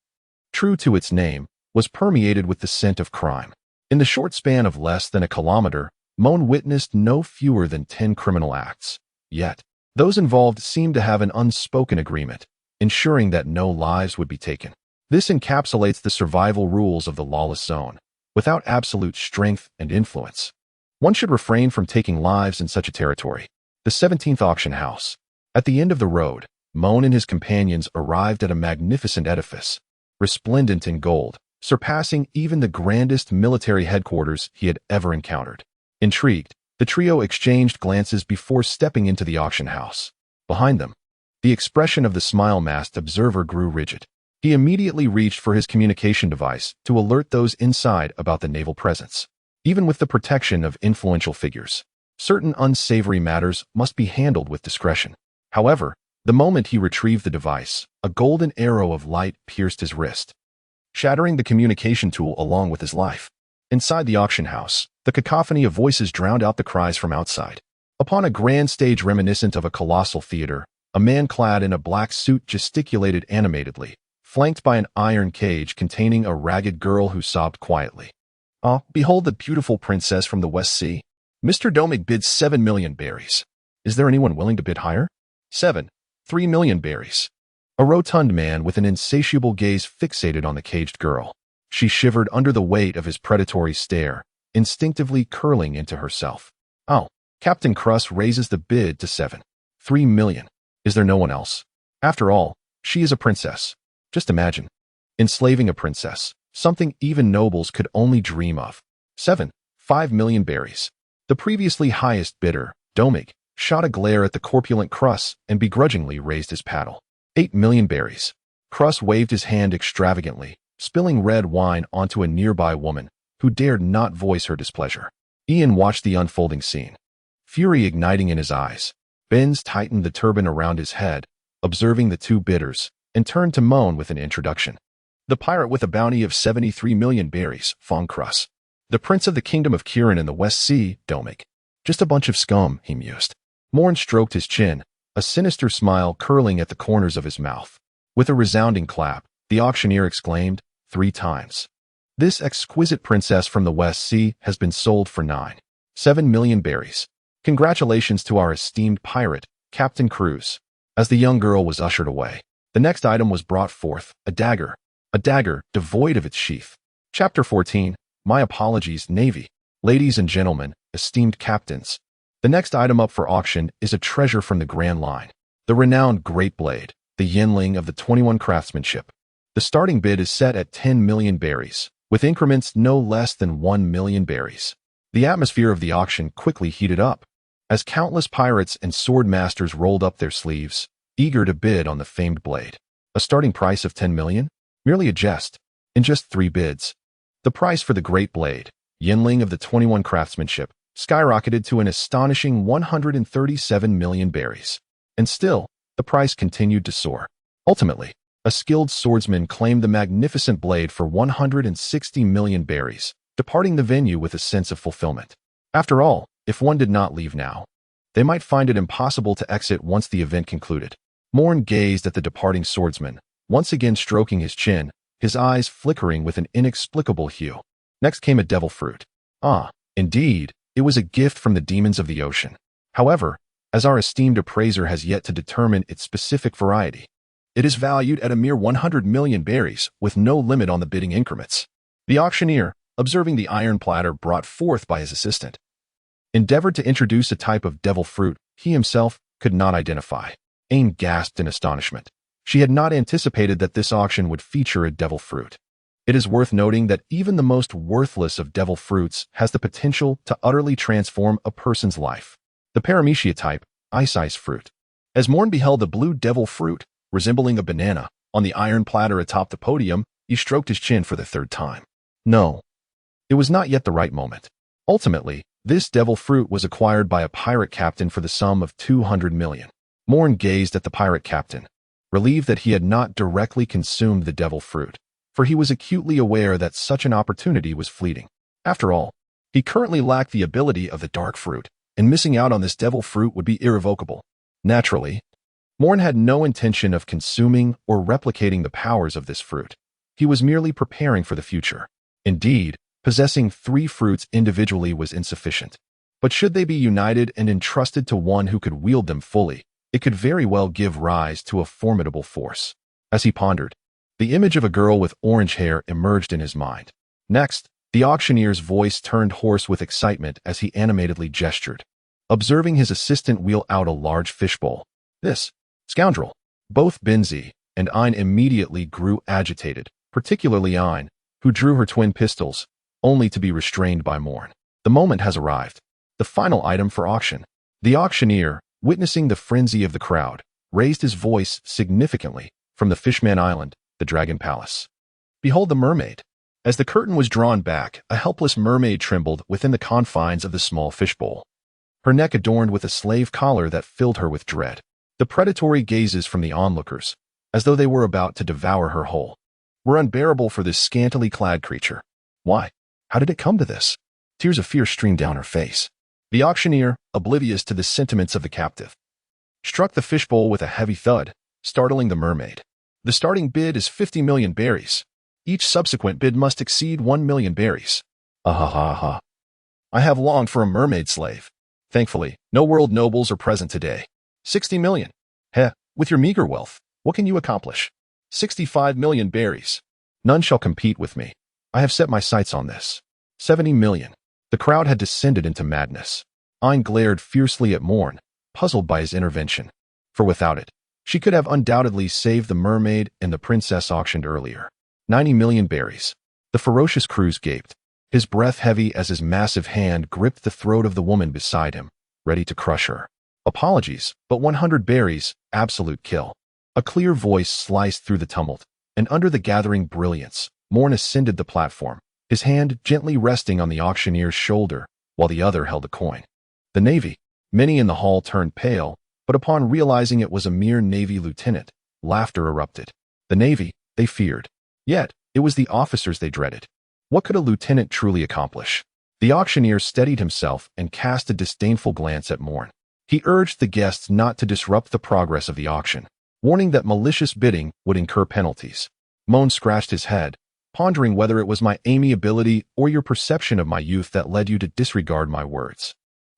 true to its name, was permeated with the scent of crime. In the short span of less than a kilometer, Moen witnessed no fewer than 10 criminal acts. Yet, those involved seemed to have an unspoken agreement, ensuring that no lives would be taken. This encapsulates the survival rules of the lawless zone. without absolute strength and influence. One should refrain from taking lives in such a territory. The 17th auction house. At the end of the road, Moen and his companions arrived at a magnificent edifice, resplendent in gold, surpassing even the grandest military headquarters he had ever encountered. Intrigued, the trio exchanged glances before stepping into the auction house. Behind them, the expression of the smile-masked observer grew rigid. He immediately reached for his communication device to alert those inside about the naval presence. Even with the protection of influential figures, certain unsavory matters must be handled with discretion. However, the moment he retrieved the device, a golden arrow of light pierced his wrist, shattering the communication tool along with his life. Inside the auction house, the cacophony of voices drowned out the cries from outside. Upon a grand stage reminiscent of a colossal theater, a man clad in a black suit gesticulated animatedly, flanked by an iron cage containing a ragged girl who sobbed quietly. "Ah, behold the beautiful princess from the West Sea. Mr. Domig bids 7 million berries. Is there anyone willing to bid higher?" 3 million berries. A rotund man with an insatiable gaze fixated on the caged girl. She shivered under the weight of his predatory stare, instinctively curling into herself. "Oh." Captain Cruss raises the bid to 3 million. Is there no one else? After all, she is a princess. Just imagine. Enslaving a princess, something even nobles could only dream of. 5 million berries. The previously highest bidder, Domig, shot a glare at the corpulent Cruss and begrudgingly raised his paddle. 8 million berries. Cruss waved his hand extravagantly, spilling red wine onto a nearby woman who dared not voice her displeasure. Ian watched the unfolding scene, fury igniting in his eyes. Benz tightened the turban around his head, observing the two bidders, and turned to Moen with an introduction. "The pirate with a bounty of 73 million berries, Fong Cruss. The prince of the kingdom of Kirin in the West Sea, Domig. Just a bunch of scum," he mused. Moen stroked his chin, a sinister smile curling at the corners of his mouth. With a resounding clap, the auctioneer exclaimed, 3 times. "This exquisite princess from the West Sea has been sold for 7 million berries. Congratulations to our esteemed pirate, Captain Cruz." As the young girl was ushered away, the next item was brought forth, a dagger devoid of its sheath. Chapter 14, My Apologies, Navy. Ladies and gentlemen, esteemed captains, the next item up for auction is a treasure from the Grand Line, the renowned Great Blade, the Yinling of the 21 craftsmanship. The starting bid is set at 10 million berries, with increments no less than 1 million berries. The atmosphere of the auction quickly heated up, as countless pirates and sword masters rolled up their sleeves, eager to bid on the famed blade. A starting price of 10 million? Merely a jest. In just 3 bids, the price for the Great Blade, Yinling of the 21 craftsmanship, skyrocketed to an astonishing 137 million berries. And still, the price continued to soar. Ultimately, a skilled swordsman claimed the magnificent blade for 160 million berries, departing the venue with a sense of fulfillment. After all, if one did not leave now, they might find it impossible to exit once the event concluded. Moen gazed at the departing swordsman, once again stroking his chin, his eyes flickering with an inexplicable hue. Next came a devil fruit. Ah, indeed, it was a gift from the demons of the ocean. However, as our esteemed appraiser has yet to determine its specific variety, it is valued at a mere 100 million berries, with no limit on the bidding increments. The auctioneer, observing the iron platter brought forth by his assistant, endeavored to introduce a type of devil fruit he himself could not identify. Ain gasped in astonishment. She had not anticipated that this auction would feature a devil fruit. It is worth noting that even the most worthless of devil fruits has the potential to utterly transform a person's life. The paramecia type, ice fruit. As Moen beheld the blue devil fruit, resembling a banana, on the iron platter atop the podium, he stroked his chin for the 3rd time. No, it was not yet the right moment. Ultimately, this devil fruit was acquired by a pirate captain for the sum of 200 million. Moen gazed at the pirate captain, relieved that he had not directly consumed the devil fruit, for he was acutely aware that such an opportunity was fleeting. After all, he currently lacked the ability of the dark fruit, and missing out on this devil fruit would be irrevocable. Naturally, Moen had no intention of consuming or replicating the powers of this fruit. He was merely preparing for the future. Indeed, possessing 3 fruits individually was insufficient. But should they be united and entrusted to one who could wield them fully, it could very well give rise to a formidable force. As he pondered, the image of a girl with orange hair emerged in his mind. Next, The auctioneer's voice turned hoarse with excitement as he animatedly gestured, observing his assistant wheel out a large fishbowl. This scoundrel! Both Binzi and Ein immediately grew agitated, particularly Ein, who drew her twin pistols, only to be restrained by Moen. The moment has arrived. The final item for auction. The auctioneer, witnessing the frenzy of the crowd, raised his voice significantly from the Fishman Island, the Dragon Palace. Behold the mermaid. As the curtain was drawn back, a helpless mermaid trembled within the confines of the small fishbowl, her neck adorned with a slave collar that filled her with dread. The predatory gazes from the onlookers, as though they were about to devour her whole, were unbearable for this scantily clad creature. Why? How did it come to this? Tears of fear streamed down her face. The auctioneer, oblivious to the sentiments of the captive, struck the fishbowl with a heavy thud, startling the mermaid. The starting bid is 50 million berries. Each subsequent bid must exceed 1 million berries. Ah. I have longed for a mermaid slave. Thankfully, no world nobles are present today. 60 million. With your meager wealth, what can you accomplish? 65 million berries. None shall compete with me. I have set my sights on this. 70 million. The crowd had descended into madness. Ein glared fiercely at Moen, puzzled by his intervention. For without it, she could have undoubtedly saved the mermaid and the princess auctioned earlier. 90 million berries. The ferocious Cruz gaped, his breath heavy as his massive hand gripped the throat of the woman beside him, ready to crush her. Apologies, but 100 berries, absolute kill. A clear voice sliced through the tumult, and under the gathering brilliance, Moen ascended the platform, his hand gently resting on the auctioneer's shoulder, while the other held a coin. The Navy. Many in the hall turned pale, but upon realizing it was a mere Navy lieutenant, laughter erupted. The Navy, they feared. Yet, it was the officers they dreaded. What could a lieutenant truly accomplish? The auctioneer steadied himself and cast a disdainful glance at Moen. He urged the guests not to disrupt the progress of the auction, warning that malicious bidding would incur penalties. Moen scratched his head, pondering whether it was my amiability or your perception of my youth that led you to disregard my words.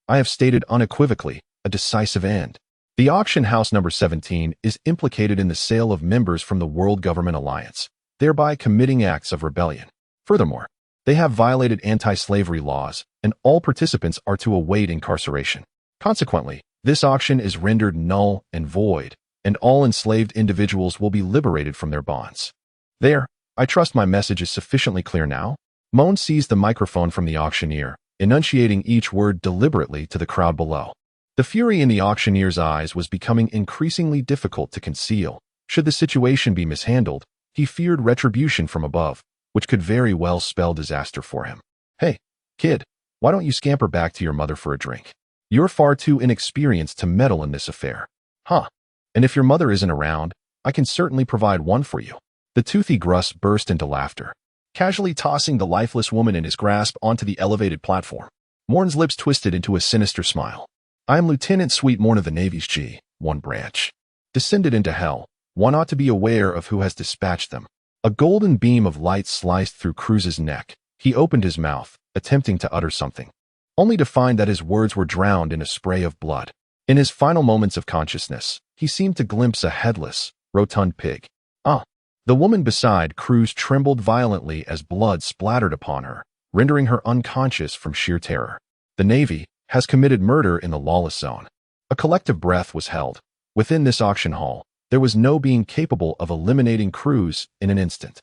I have stated unequivocally a decisive end. The auction house number 17 is implicated in the sale of members from the World Government Alliance, thereby committing acts of rebellion. Furthermore, they have violated anti-slavery laws, and all participants are to await incarceration. Consequently, this auction is rendered null and void, and all enslaved individuals will be liberated from their bonds. There, I trust my message is sufficiently clear now. Moen seized the microphone from the auctioneer, enunciating each word deliberately to the crowd below. The fury in the auctioneer's eyes was becoming increasingly difficult to conceal. Should the situation be mishandled, he feared retribution from above, which could very well spell disaster for him. Hey, kid, why don't you scamper back to your mother for a drink? You're far too inexperienced to meddle in this affair. And if your mother isn't around, I can certainly provide one for you. The toothy Gruss burst into laughter, casually tossing the lifeless woman in his grasp onto the elevated platform. Moen's lips twisted into a sinister smile. I am Lieutenant Sweet Moen of the Navy's G1 branch. Descended into hell, one ought to be aware of who has dispatched them. A golden beam of light sliced through Cruz's neck. He opened his mouth, attempting to utter something, only to find that his words were drowned in a spray of blood. In his final moments of consciousness, he seemed to glimpse a headless, rotund pig. The woman beside Cruz trembled violently as blood splattered upon her, rendering her unconscious from sheer terror. The Navy has committed murder in the lawless zone. A collective breath was held. Within this auction hall, there was no being capable of eliminating Cruz in an instant.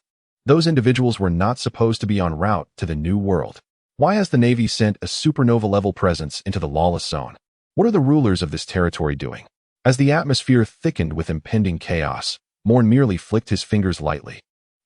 Those individuals were not supposed to be en route to the New World. Why has the Navy sent a supernova-level presence into the lawless zone? What are the rulers of this territory doing? As the atmosphere thickened with impending chaos, Moen merely flicked his fingers lightly,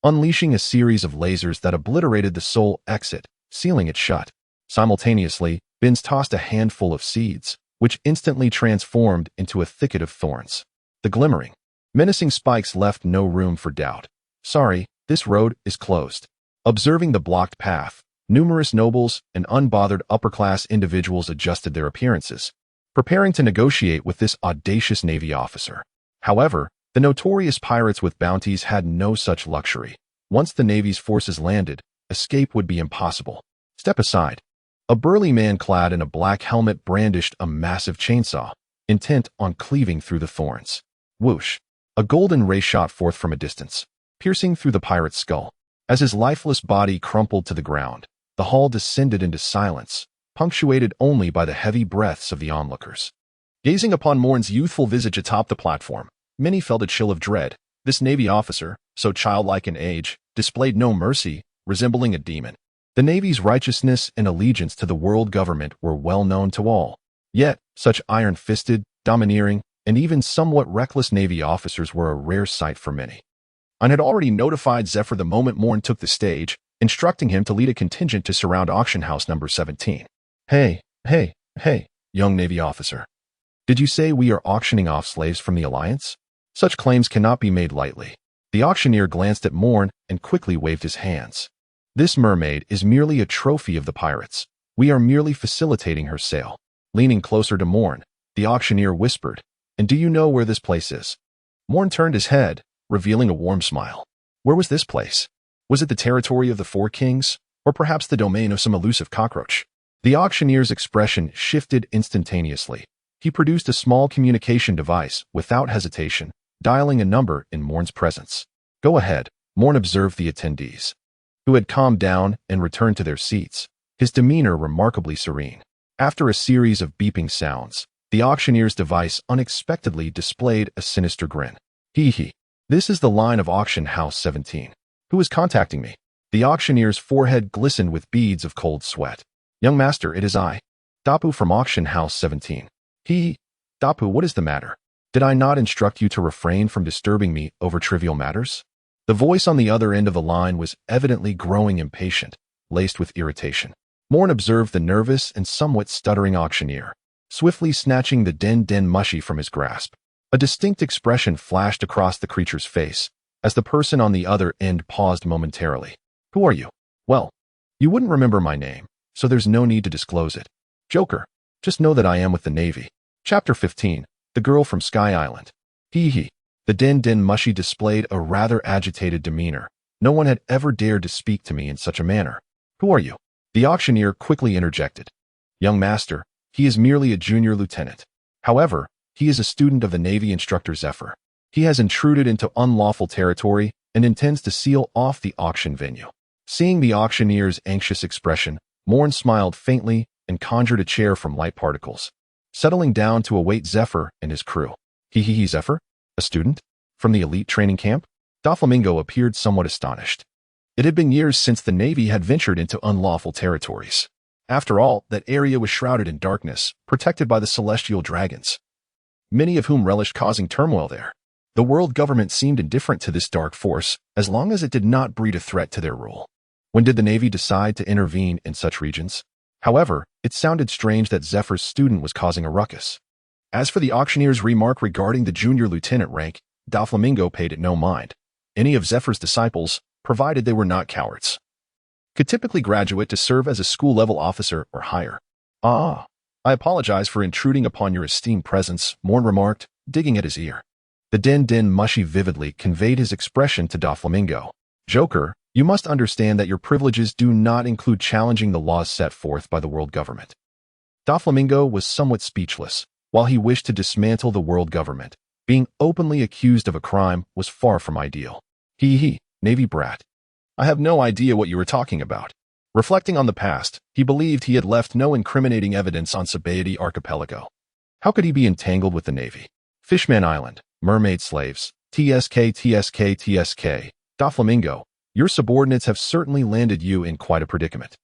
unleashing a series of lasers that obliterated the sole exit, sealing it shut. Simultaneously, Binz tossed a handful of seeds, which instantly transformed into a thicket of thorns. The glimmering, menacing spikes left no room for doubt. Sorry, this road is closed. Observing the blocked path, numerous nobles and unbothered upper-class individuals adjusted their appearances, preparing to negotiate with this audacious Navy officer. However, the notorious pirates with bounties had no such luxury. Once the Navy's forces landed, escape would be impossible. Step aside. A burly man clad in a black helmet brandished a massive chainsaw, intent on cleaving through the thorns. Whoosh! A golden ray shot forth from a distance, piercing through the pirate's skull. As his lifeless body crumpled to the ground, The hall descended into silence, punctuated only by the heavy breaths of the onlookers. Gazing upon Moen's youthful visage atop the platform, many felt a chill of dread. This Navy officer, so childlike in age, displayed no mercy, resembling a demon. The Navy's righteousness and allegiance to the world government were well known to all. Yet, such iron-fisted, domineering, and even somewhat reckless Navy officers were a rare sight for many. I had already notified Zephyr the moment Moen took the stage, instructing him to lead a contingent to surround auction house number 17. Hey, young Navy officer. Did you say we are auctioning off slaves from the Alliance? Such claims cannot be made lightly. The auctioneer glanced at Moen and quickly waved his hands. This mermaid is merely a trophy of the pirates. We are merely facilitating her sale. Leaning closer to Moen, the auctioneer whispered, "And do you know where this place is?" Moen turned his head, revealing a warm smile. Where was this place? Was it the territory of the Four Kings, or perhaps the domain of some elusive cockroach? The auctioneer's expression shifted instantaneously. He produced a small communication device without hesitation, dialing a number in Moen's presence. Go ahead, Moen observed the attendees, who had calmed down and returned to their seats, his demeanor remarkably serene. After a series of beeping sounds, the auctioneer's device unexpectedly displayed a sinister grin. Hee. This is the line of auction house 17. Who is contacting me? The auctioneer's forehead glistened with beads of cold sweat. Young master, it is I, Dapu from auction house 17. Dapu, what is the matter? Did I not instruct you to refrain from disturbing me over trivial matters? The voice on the other end of the line was evidently growing impatient, laced with irritation. Moen observed the nervous and somewhat stuttering auctioneer, swiftly snatching the den mushy from his grasp. A distinct expression flashed across the creature's face, as the person on the other end paused momentarily. Who are you? Well, you wouldn't remember my name, so there's no need to disclose it. Joker, just know that I am with the Navy. Chapter 15, The Girl from Sky Island. The den mushy displayed a rather agitated demeanor. No one had ever dared to speak to me in such a manner. Who are you? The auctioneer quickly interjected. Young master, he is merely a junior lieutenant. However, he is a student of the Navy instructor Zephyr. He has intruded into unlawful territory and intends to seal off the auction venue. Seeing the auctioneer's anxious expression, Moen smiled faintly and conjured a chair from light particles, settling down to await Zephyr and his crew. Zephyr? A student? From the elite training camp? Doflamingo appeared somewhat astonished. It had been years since the Navy had ventured into unlawful territories. After all, that area was shrouded in darkness, protected by the celestial dragons, many of whom relished causing turmoil there. The world government seemed indifferent to this dark force, as long as it did not breed a threat to their rule. When did the Navy decide to intervene in such regions? However, it sounded strange that Zephyr's student was causing a ruckus. As for the auctioneer's remark regarding the junior lieutenant rank, Doflamingo paid it no mind. Any of Zephyr's disciples, provided they were not cowards, could typically graduate to serve as a school-level officer or higher. I apologize for intruding upon your esteemed presence, Moen remarked, digging at his ear. The den mushy vividly conveyed his expression to Doflamingo. Joker, you must understand that your privileges do not include challenging the laws set forth by the world government. Doflamingo was somewhat speechless. While he wished to dismantle the world government, being openly accused of a crime was far from ideal. Navy brat. I have no idea what you were talking about. Reflecting on the past, he believed he had left no incriminating evidence on Sabaody Archipelago. How could he be entangled with the Navy? Fishman Island, mermaid slaves, TSK. Doflamingo, your subordinates have certainly landed you in quite a predicament.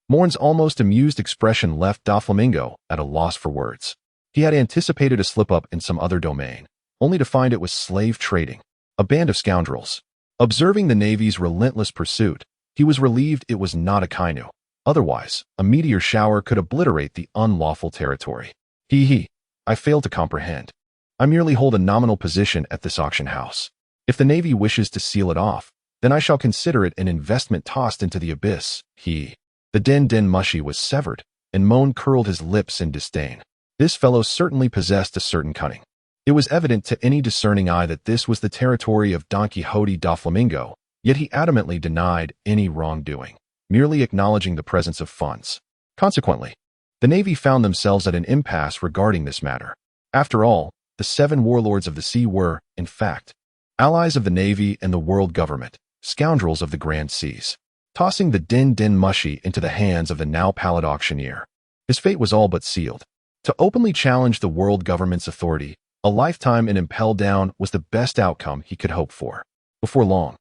Moen's almost amused expression left Doflamingo at a loss for words. He had anticipated a slip-up in some other domain, only to find it was slave trading, a band of scoundrels. Observing the Navy's relentless pursuit, he was relieved it was not a Kainu. Otherwise, a meteor shower could obliterate the unlawful territory. I fail to comprehend. I merely hold a nominal position at this auction house. If the Navy wishes to seal it off, then I shall consider it an investment tossed into the abyss. The den mushy was severed, and Moen curled his lips in disdain. This fellow certainly possessed a certain cunning. It was evident to any discerning eye that this was the territory of Don Quixote Doflamingo, yet he adamantly denied any wrongdoing, merely acknowledging the presence of funds. Consequently, the Navy found themselves at an impasse regarding this matter. After all, the 7 warlords of the sea were, in fact, allies of the Navy and the world government, scoundrels of the grand seas. tossing the din-din mushy into the hands of the now pallid auctioneer. His fate was all but sealed. To openly challenge the world government's authority, a lifetime in Impel Down was the best outcome he could hope for. Before long,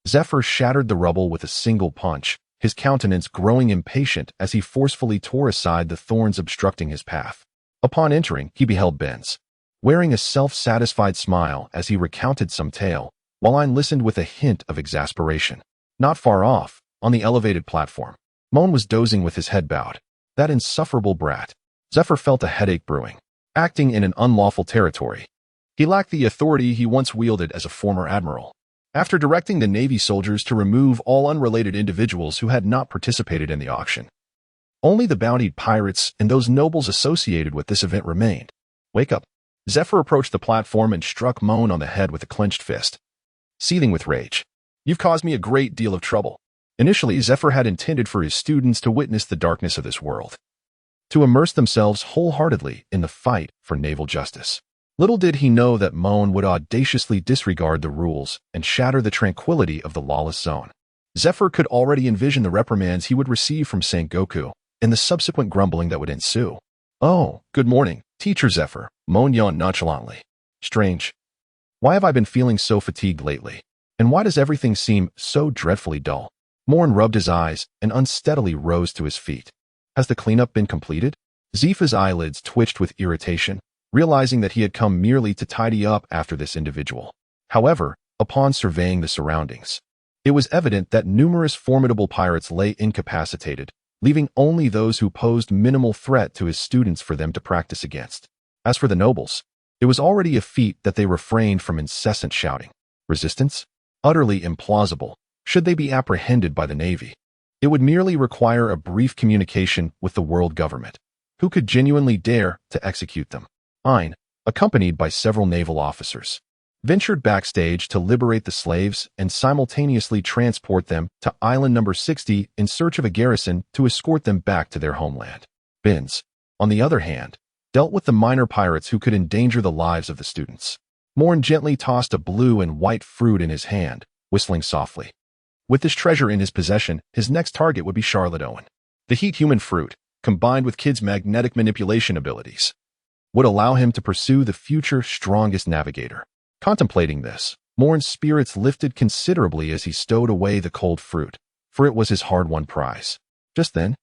Zephyr shattered the rubble with a single punch, his countenance growing impatient as he forcefully tore aside the thorns obstructing his path. Upon entering, he beheld Benz, wearing a self-satisfied smile as he recounted some tale, while I listened with a hint of exasperation. Not far off, on the elevated platform, Moen was dozing with his head bowed. That insufferable brat. Zephyr felt a headache brewing, acting in an unlawful territory. He lacked the authority he once wielded as a former admiral. After directing the Navy soldiers to remove all unrelated individuals who had not participated in the auction, only the bountied pirates and those nobles associated with this event remained. Wake up. Zephyr approached the platform and struck Moen on the head with a clenched fist. Seething with rage. You've caused me a great deal of trouble. Initially, Zephyr had intended for his students to witness the darkness of this world, to immerse themselves wholeheartedly in the fight for naval justice. Little did he know that Moen would audaciously disregard the rules and shatter the tranquility of the lawless zone. Zephyr could already envision the reprimands he would receive from Sengoku and the subsequent grumbling that would ensue. Oh, good morning, Teacher Zephyr, Moen yawned nonchalantly. Strange. Why have I been feeling so fatigued lately? And why does everything seem so dreadfully dull? Moen rubbed his eyes and unsteadily rose to his feet. Has the cleanup been completed? Zepha's eyelids twitched with irritation, realizing that he had come merely to tidy up after this individual. However, upon surveying the surroundings, it was evident that numerous formidable pirates lay incapacitated, leaving only those who posed minimal threat to his students for them to practice against. As for the nobles, it was already a feat that they refrained from incessant shouting. Resistance? Utterly implausible, should they be apprehended by the Navy. It would merely require a brief communication with the world government, who could genuinely dare to execute them. Ein, accompanied by several naval officers, ventured backstage to liberate the slaves and simultaneously transport them to Island Number 60 in search of a garrison to escort them back to their homeland. Benz, on the other hand, dealt with the minor pirates who could endanger the lives of the students. Moen gently tossed a blue and white fruit in his hand, whistling softly. With this treasure in his possession, his next target would be Charlotte Owen. The heat-human fruit, combined with Kid's magnetic manipulation abilities, would allow him to pursue the future strongest navigator. Contemplating this, Moen's spirits lifted considerably as he stowed away the cold fruit, for it was his hard-won prize. Just then,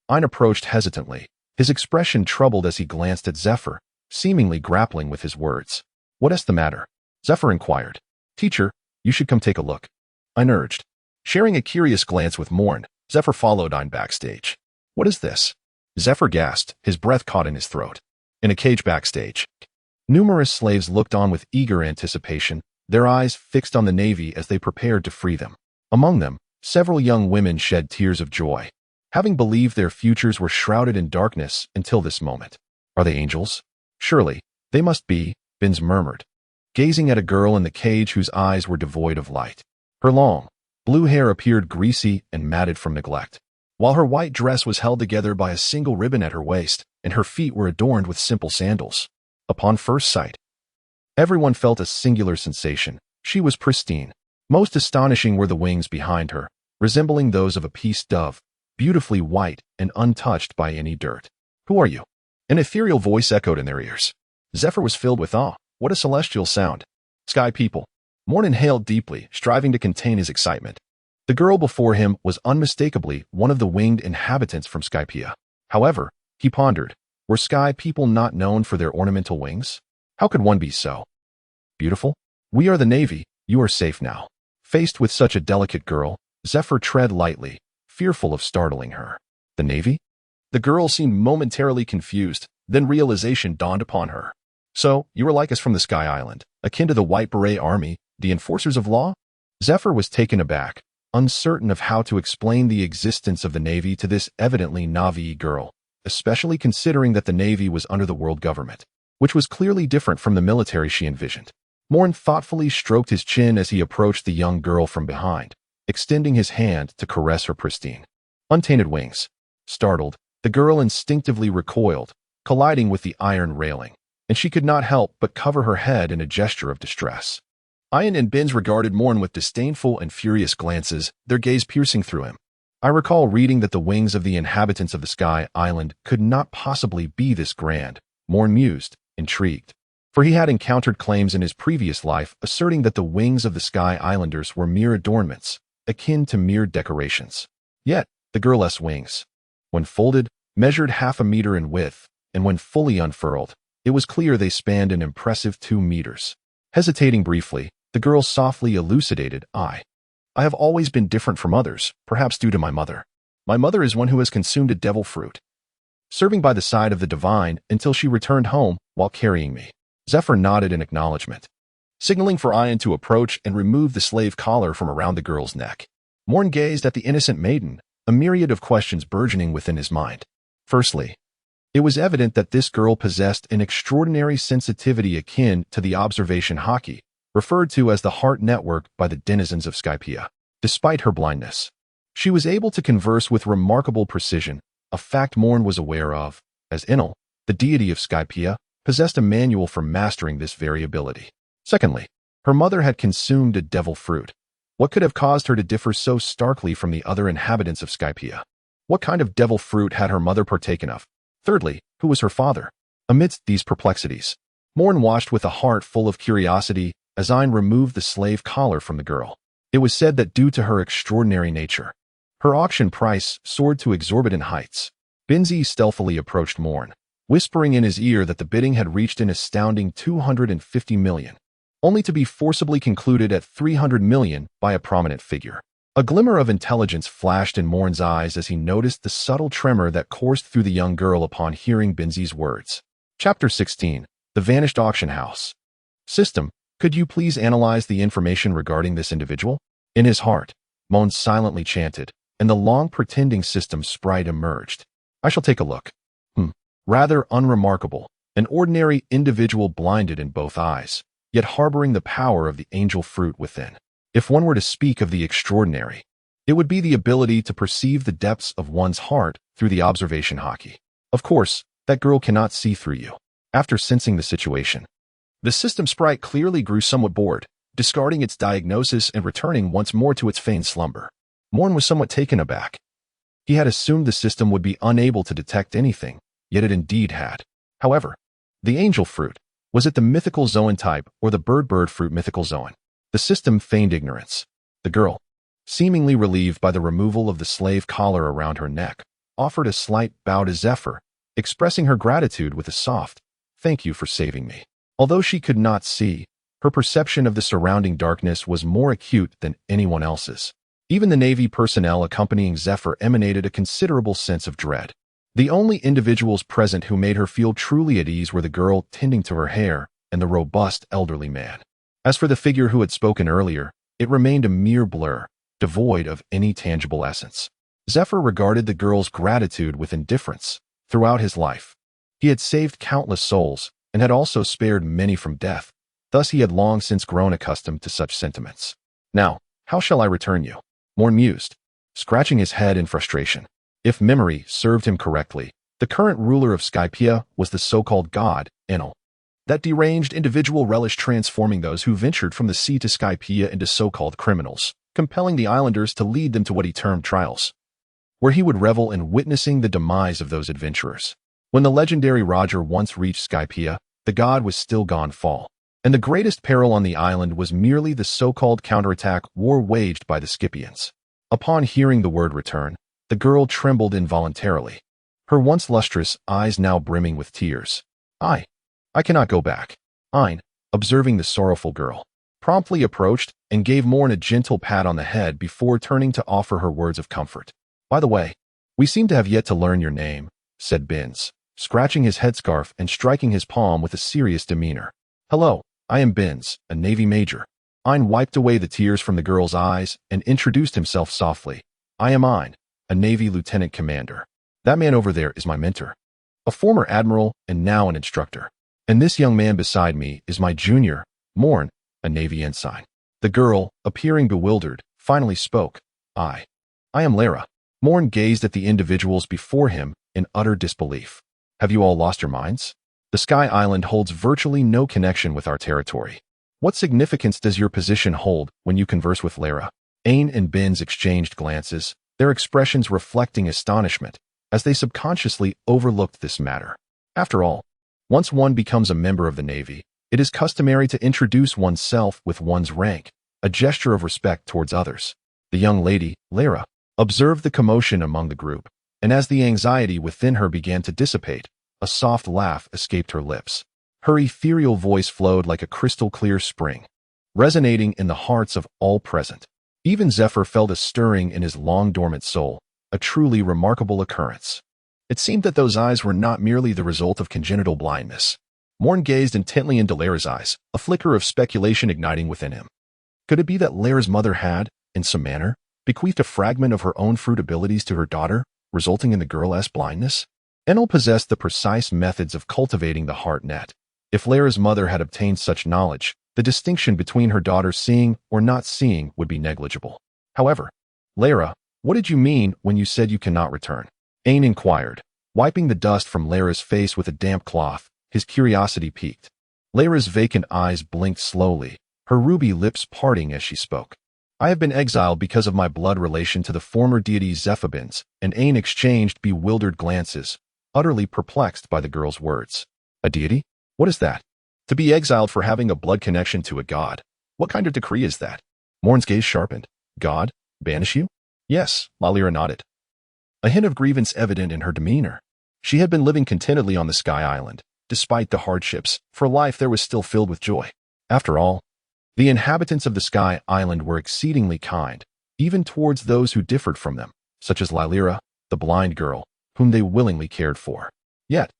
Ein approached hesitantly, his expression troubled as he glanced at Zephyr, seemingly grappling with his words. What is the matter? Zephyr inquired. Teacher, you should come take a look. Ein urged. Sharing a curious glance with Moen, Zephyr followed Ein backstage. What is this? Zephyr gasped, his breath caught in his throat. In a cage backstage, numerous slaves looked on with eager anticipation, their eyes fixed on the Navy as they prepared to free them. Among them, several young women shed tears of joy, having believed their futures were shrouded in darkness until this moment. Are they angels? Surely, they must be, Benz murmured, gazing at a girl in the cage whose eyes were devoid of light. Her long, blue hair appeared greasy and matted from neglect, while her white dress was held together by a single ribbon at her waist, and her feet were adorned with simple sandals. Upon first sight, everyone felt a singular sensation. She was pristine. Most astonishing were the wings behind her, resembling those of a peace dove, beautifully white and untouched by any dirt. Who are you? An ethereal voice echoed in their ears. Zephyr was filled with awe. What a celestial sound. Sky people. Moen inhaled deeply, striving to contain his excitement. The girl before him was unmistakably one of the winged inhabitants from Skypea. However, he pondered, were Sky people not known for their ornamental wings? How could one be so beautiful? We are the Navy, you are safe now. Faced with such a delicate girl, Zephyr tread lightly, fearful of startling her. The Navy? The girl seemed momentarily confused, then realization dawned upon her. So, you were like us from the Sky Island, akin to the White Beret Army, the enforcers of law? Zephyr was taken aback, uncertain of how to explain the existence of the Navy to this evidently Navi girl, especially considering that the Navy was under the world government, which was clearly different from the military she envisioned. Moen thoughtfully stroked his chin as he approached the young girl from behind, extending his hand to caress her pristine, untainted wings. Startled, the girl instinctively recoiled, colliding with the iron railing, and she could not help but cover her head in a gesture of distress. Ein and Benz regarded Moen with disdainful and furious glances, their gaze piercing through him. I recall reading that the wings of the inhabitants of the Sky Island could not possibly be this grand, Moen mused, intrigued. For he had encountered claims in his previous life asserting that the wings of the Sky Islanders were mere adornments, akin to mere decorations. Yet, the girl's wings, when folded, measured half a meter in width, and when fully unfurled, it was clear they spanned an impressive 2 meters. Hesitating briefly, the girl softly elucidated, I have always been different from others, perhaps due to my mother. My mother is one who has consumed a devil fruit, serving by the side of the divine until she returned home while carrying me. Zephyr nodded in acknowledgement, signaling for Ian to approach and remove the slave collar from around the girl's neck. Moen gazed at the innocent maiden, a myriad of questions burgeoning within his mind. Firstly, it was evident that this girl possessed an extraordinary sensitivity akin to the observation hockey, referred to as the heart network by the denizens of Skypiea. Despite her blindness, she was able to converse with remarkable precision, a fact Moen was aware of, as Enel, the deity of Skypiea, possessed a manual for mastering this variability. Secondly, her mother had consumed a devil fruit. What could have caused her to differ so starkly from the other inhabitants of Skypiea? What kind of devil fruit had her mother partaken of? Thirdly, who was her father? Amidst these perplexities, Moen watched with a heart full of curiosity as Ian removed the slave collar from the girl. It was said that due to her extraordinary nature, her auction price soared to exorbitant heights. Binzi stealthily approached Moen, whispering in his ear that the bidding had reached an astounding 250 million, only to be forcibly concluded at 300 million by a prominent figure. A glimmer of intelligence flashed in Moen's eyes as he noticed the subtle tremor that coursed through the young girl upon hearing Binzi's words. Chapter 16. The Vanished Auction House. System, could you please analyze the information regarding this individual? In his heart, Moen silently chanted, and the long pretending system sprite emerged. I shall take a look. Rather unremarkable, an ordinary individual blinded in both eyes, yet harboring the power of the angel fruit within. If one were to speak of the extraordinary, it would be the ability to perceive the depths of one's heart through the observation hockey. Of course, that girl cannot see through you. After sensing the situation, the system sprite clearly grew somewhat bored, discarding its diagnosis and returning once more to its feigned slumber. Moen was somewhat taken aback. He had assumed the system would be unable to detect anything, yet it indeed had. However, the angel fruit, was it the mythical zoan type or the bird fruit mythical zoan? The system feigned ignorance. The girl, seemingly relieved by the removal of the slave collar around her neck, offered a slight bow to Zephyr, expressing her gratitude with a soft, "Thank you for saving me." Although she could not see, her perception of the surrounding darkness was more acute than anyone else's. Even the Navy personnel accompanying Zephyr emanated a considerable sense of dread. The only individuals present who made her feel truly at ease were the girl tending to her hair and the robust elderly man. As for the figure who had spoken earlier, it remained a mere blur, devoid of any tangible essence. Zephyr regarded the girl's gratitude with indifference. Throughout his life, he had saved countless souls and had also spared many from death. Thus he had long since grown accustomed to such sentiments. Now, how shall I return you? Moen mused, scratching his head in frustration. If memory served him correctly, the current ruler of Skypiea was the so-called god, Enel. That deranged individual relished transforming those who ventured from the sea to Skypiea into so-called criminals, compelling the islanders to lead them to what he termed trials, where he would revel in witnessing the demise of those adventurers. When the legendary Roger once reached Skypiea, the god was still gone fall, and the greatest peril on the island was merely the so-called counterattack war waged by the Scypians. Upon hearing the word return, the girl trembled involuntarily, her once lustrous eyes now brimming with tears. I cannot go back. Ian, observing the sorrowful girl, promptly approached and gave Moen a gentle pat on the head before turning to offer her words of comfort. By the way, we seem to have yet to learn your name, said Binz, scratching his headscarf and striking his palm with a serious demeanor. Hello, I am Binz, a Navy major. Ian wiped away the tears from the girl's eyes and introduced himself softly. I am Ian, a Navy lieutenant commander. That man over there is my mentor, a former admiral and now an instructor. And this young man beside me is my junior, Moen, a Navy ensign. The girl, appearing bewildered, finally spoke. I am Lara. Moen gazed at the individuals before him in utter disbelief. Have you all lost your minds? The Sky Island holds virtually no connection with our territory. What significance does your position hold when you converse with Lara? Ain and Binz exchanged glances, their expressions reflecting astonishment as they subconsciously overlooked this matter. After all, once one becomes a member of the Navy, it is customary to introduce oneself with one's rank, a gesture of respect towards others. The young lady, Lara, observed the commotion among the group, and as the anxiety within her began to dissipate, a soft laugh escaped her lips. Her ethereal voice flowed like a crystal-clear spring, resonating in the hearts of all present. Even Zephyr felt a stirring in his long-dormant soul, a truly remarkable occurrence. It seemed that those eyes were not merely the result of congenital blindness. Moen gazed intently into Lara's eyes, a flicker of speculation igniting within him. Could it be that Lara's mother had, in some manner, bequeathed a fragment of her own fruit abilities to her daughter, resulting in the girl's blindness? Enel possessed the precise methods of cultivating the heart net. If Lara's mother had obtained such knowledge, the distinction between her daughter seeing or not seeing would be negligible. However, Lara, what did you mean when you said you cannot return? Ain inquired, wiping the dust from Lara's face with a damp cloth, his curiosity piqued. Lara's vacant eyes blinked slowly, her ruby lips parting as she spoke. I have been exiled because of my blood relation to the former deity Zephybins, and Ain exchanged bewildered glances, utterly perplexed by the girl's words. A deity? What is that? To be exiled for having a blood connection to a god. What kind of decree is that? Moen's gaze sharpened. God? Banish you? Yes, Lalira nodded. A hint of grievance evident in her demeanor. She had been living contentedly on the Sky Island. Despite the hardships, for life there was still filled with joy. After all, the inhabitants of the Sky Island were exceedingly kind, even towards those who differed from them, such as Lalira, the blind girl, whom they willingly cared for. Yet,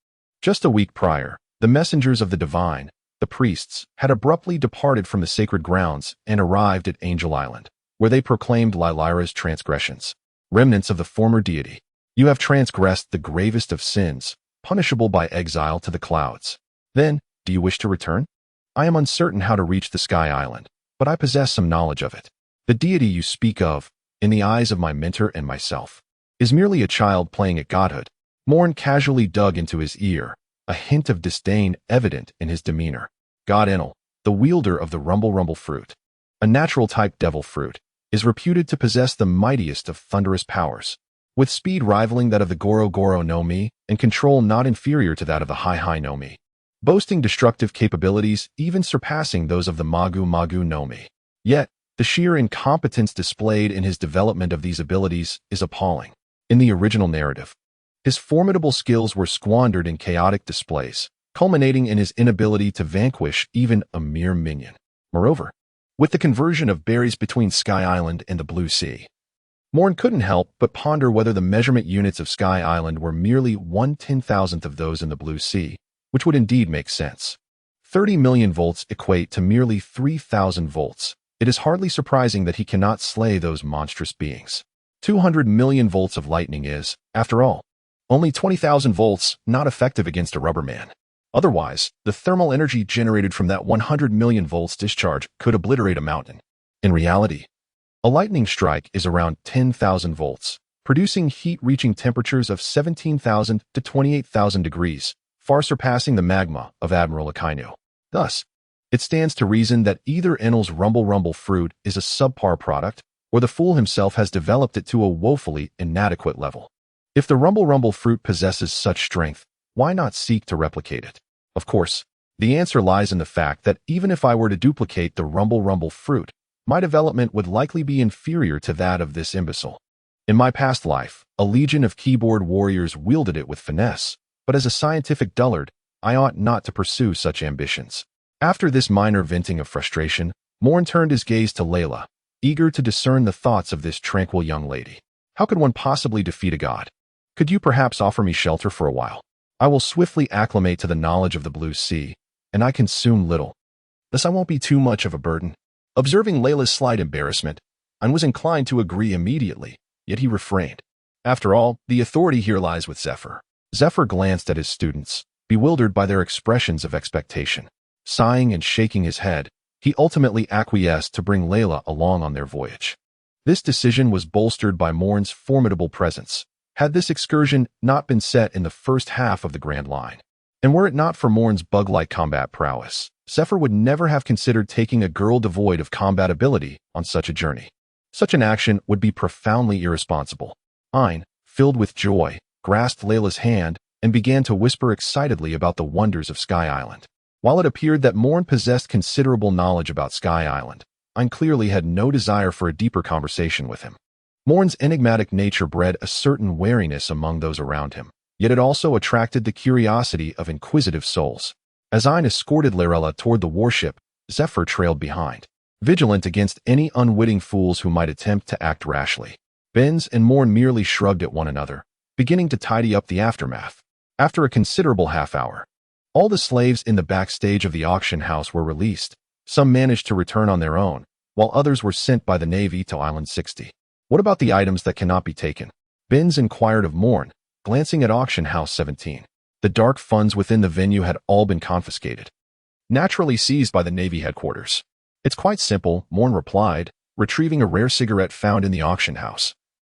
just a week prior, the messengers of the divine, the priests, had abruptly departed from the sacred grounds and arrived at Angel Island, where they proclaimed Lalira's transgressions. Remnants of the former deity, you have transgressed the gravest of sins, punishable by exile to the clouds. Then, do you wish to return? I am uncertain how to reach the Sky Island, but I possess some knowledge of it. The deity you speak of, in the eyes of my mentor and myself, is merely a child playing at godhood. Moen casually dug into his ear, a hint of disdain evident in his demeanor. God Enel, the wielder of the rumble fruit, a natural-type devil fruit, is reputed to possess the mightiest of thunderous powers, with speed rivaling that of the Goro no Mi and control not inferior to that of the Hai no Mi, boasting destructive capabilities even surpassing those of the Magu no Mi. Yet, the sheer incompetence displayed in his development of these abilities is appalling. In the original narrative, his formidable skills were squandered in chaotic displays, culminating in his inability to vanquish even a mere minion. Moreover, with the conversion of berries between Sky Island and the Blue Sea, Moen couldn't help but ponder whether the measurement units of Sky Island were merely 1/10,000th of those in the Blue Sea, which would indeed make sense. 30 million volts equate to merely 3,000 volts. It is hardly surprising that he cannot slay those monstrous beings. 200 million volts of lightning is, after all, only 20,000 volts, not effective against a rubber man. Otherwise, the thermal energy generated from that 100 million volts discharge could obliterate a mountain. In reality, a lightning strike is around 10,000 volts, producing heat reaching temperatures of 17,000 to 28,000 degrees, far surpassing the magma of Admiral Akainu. Thus, it stands to reason that either Enel's rumble fruit is a subpar product, or the fool himself has developed it to a woefully inadequate level. If the rumble fruit possesses such strength, why not seek to replicate it? Of course, the answer lies in the fact that even if I were to duplicate the rumble fruit, my development would likely be inferior to that of this imbecile. In my past life, a legion of keyboard warriors wielded it with finesse, but as a scientific dullard, I ought not to pursue such ambitions. After this minor venting of frustration, Moen turned his gaze to Layla, eager to discern the thoughts of this tranquil young lady. How could one possibly defeat a god? Could you perhaps offer me shelter for a while? I will swiftly acclimate to the knowledge of the Blue Sea, and I consume little. Thus I won't be too much of a burden. Observing Layla's slight embarrassment, I was inclined to agree immediately, yet he refrained. After all, the authority here lies with Zephyr. Zephyr glanced at his students, bewildered by their expressions of expectation. Sighing and shaking his head, he ultimately acquiesced to bring Layla along on their voyage. This decision was bolstered by Moen's formidable presence. Had this excursion not been set in the first half of the Grand Line, and were it not for Moen's bug-like combat prowess, Zephyr would never have considered taking a girl devoid of combat ability on such a journey. Such an action would be profoundly irresponsible. Ein, filled with joy, grasped Layla's hand and began to whisper excitedly about the wonders of Sky Island. While it appeared that Moen possessed considerable knowledge about Sky Island, Ein clearly had no desire for a deeper conversation with him. Moen's enigmatic nature bred a certain wariness among those around him, yet it also attracted the curiosity of inquisitive souls. As Ein escorted Layla toward the warship, Zephyr trailed behind, vigilant against any unwitting fools who might attempt to act rashly. Benz and Moen merely shrugged at one another, beginning to tidy up the aftermath. After a considerable half-hour, all the slaves in the backstage of the auction house were released. Some managed to return on their own, while others were sent by the Navy to Island 60. What about the items that cannot be taken? Benz inquired of Moen, glancing at auction house 17. The dark funds within the venue had all been confiscated, naturally seized by the Navy headquarters. It's quite simple, Moen replied, retrieving a rare cigarette found in the auction house,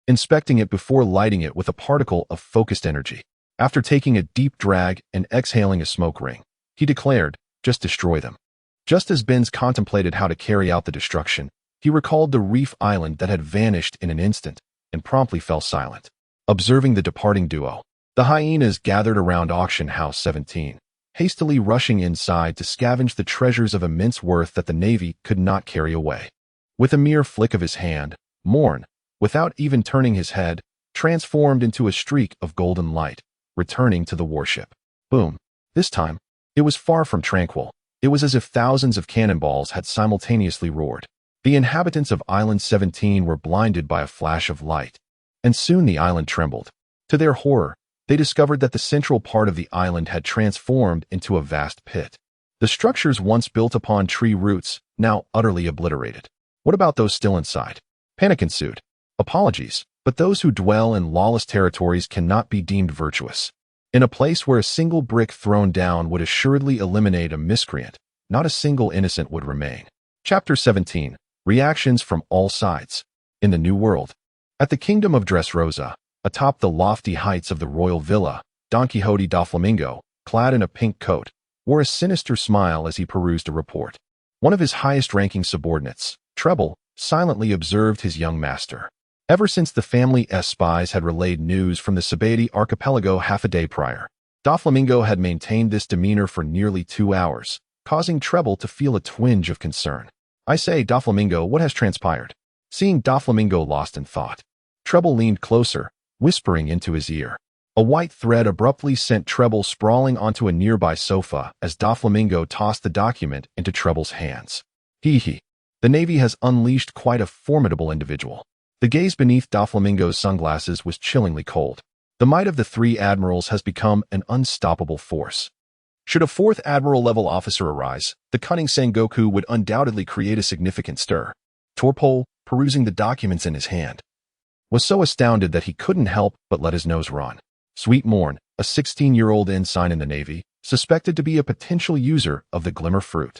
inspecting it before lighting it with a particle of focused energy. After taking a deep drag and exhaling a smoke ring, he declared, "Just destroy them." Just as Benz contemplated how to carry out the destruction, he recalled the reef island that had vanished in an instant and promptly fell silent. Observing the departing duo, the hyenas gathered around auction house 17, hastily rushing inside to scavenge the treasures of immense worth that the Navy could not carry away. With a mere flick of his hand, Moen, without even turning his head, transformed into a streak of golden light, returning to the warship. Boom. This time, it was far from tranquil. It was as if thousands of cannonballs had simultaneously roared. The inhabitants of Island 17 were blinded by a flash of light, and soon the island trembled. To their horror, they discovered that the central part of the island had transformed into a vast pit. The structures once built upon tree roots, now utterly obliterated. What about those still inside? Panic ensued. Apologies, but those who dwell in lawless territories cannot be deemed virtuous. In a place where a single brick thrown down would assuredly eliminate a miscreant, not a single innocent would remain. Chapter 17. Reactions from all sides. In the New World. At the Kingdom of Dressrosa, atop the lofty heights of the royal villa, Don Quixote da Flamingo, clad in a pink coat, wore a sinister smile as he perused a report. One of his highest-ranking subordinates, Treble, silently observed his young master. Ever since the family's spies had relayed news from the Sabaody archipelago half a day prior, Doflamingo had maintained this demeanor for nearly 2 hours, causing Treble to feel a twinge of concern. "I say, Doflamingo, what has transpired?" Seeing Doflamingo lost in thought, Treble leaned closer, whispering into his ear. A white thread abruptly sent Treble sprawling onto a nearby sofa as Doflamingo tossed the document into Treble's hands. Hee. The Navy has unleashed quite a formidable individual. The gaze beneath Doflamingo's sunglasses was chillingly cold. The might of the 3 admirals has become an unstoppable force. Should a 4th admiral-level officer arise, the cunning Sengoku would undoubtedly create a significant stir. Torpole, perusing the documents in his hand, was so astounded that he couldn't help but let his nose run. Sweet Moen, a 16-year-old ensign in the Navy, suspected to be a potential user of the glimmer fruit.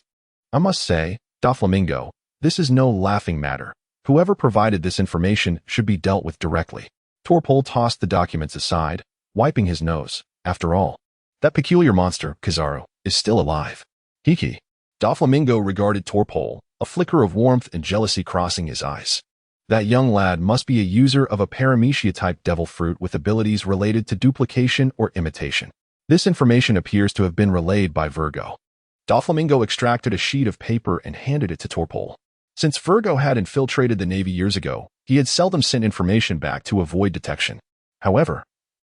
I must say, Doflamingo, this is no laughing matter. Whoever provided this information should be dealt with directly. Torpole tossed the documents aside, wiping his nose. After all, that peculiar monster, Kizaru, is still alive. Hiki. Doflamingo regarded Torpole, a flicker of warmth and jealousy crossing his eyes. That young lad must be a user of a paramecia-type devil fruit with abilities related to duplication or imitation. This information appears to have been relayed by Virgo. Doflamingo extracted a sheet of paper and handed it to Torpole. Since Virgo had infiltrated the Navy years ago, he had seldom sent information back to avoid detection. However,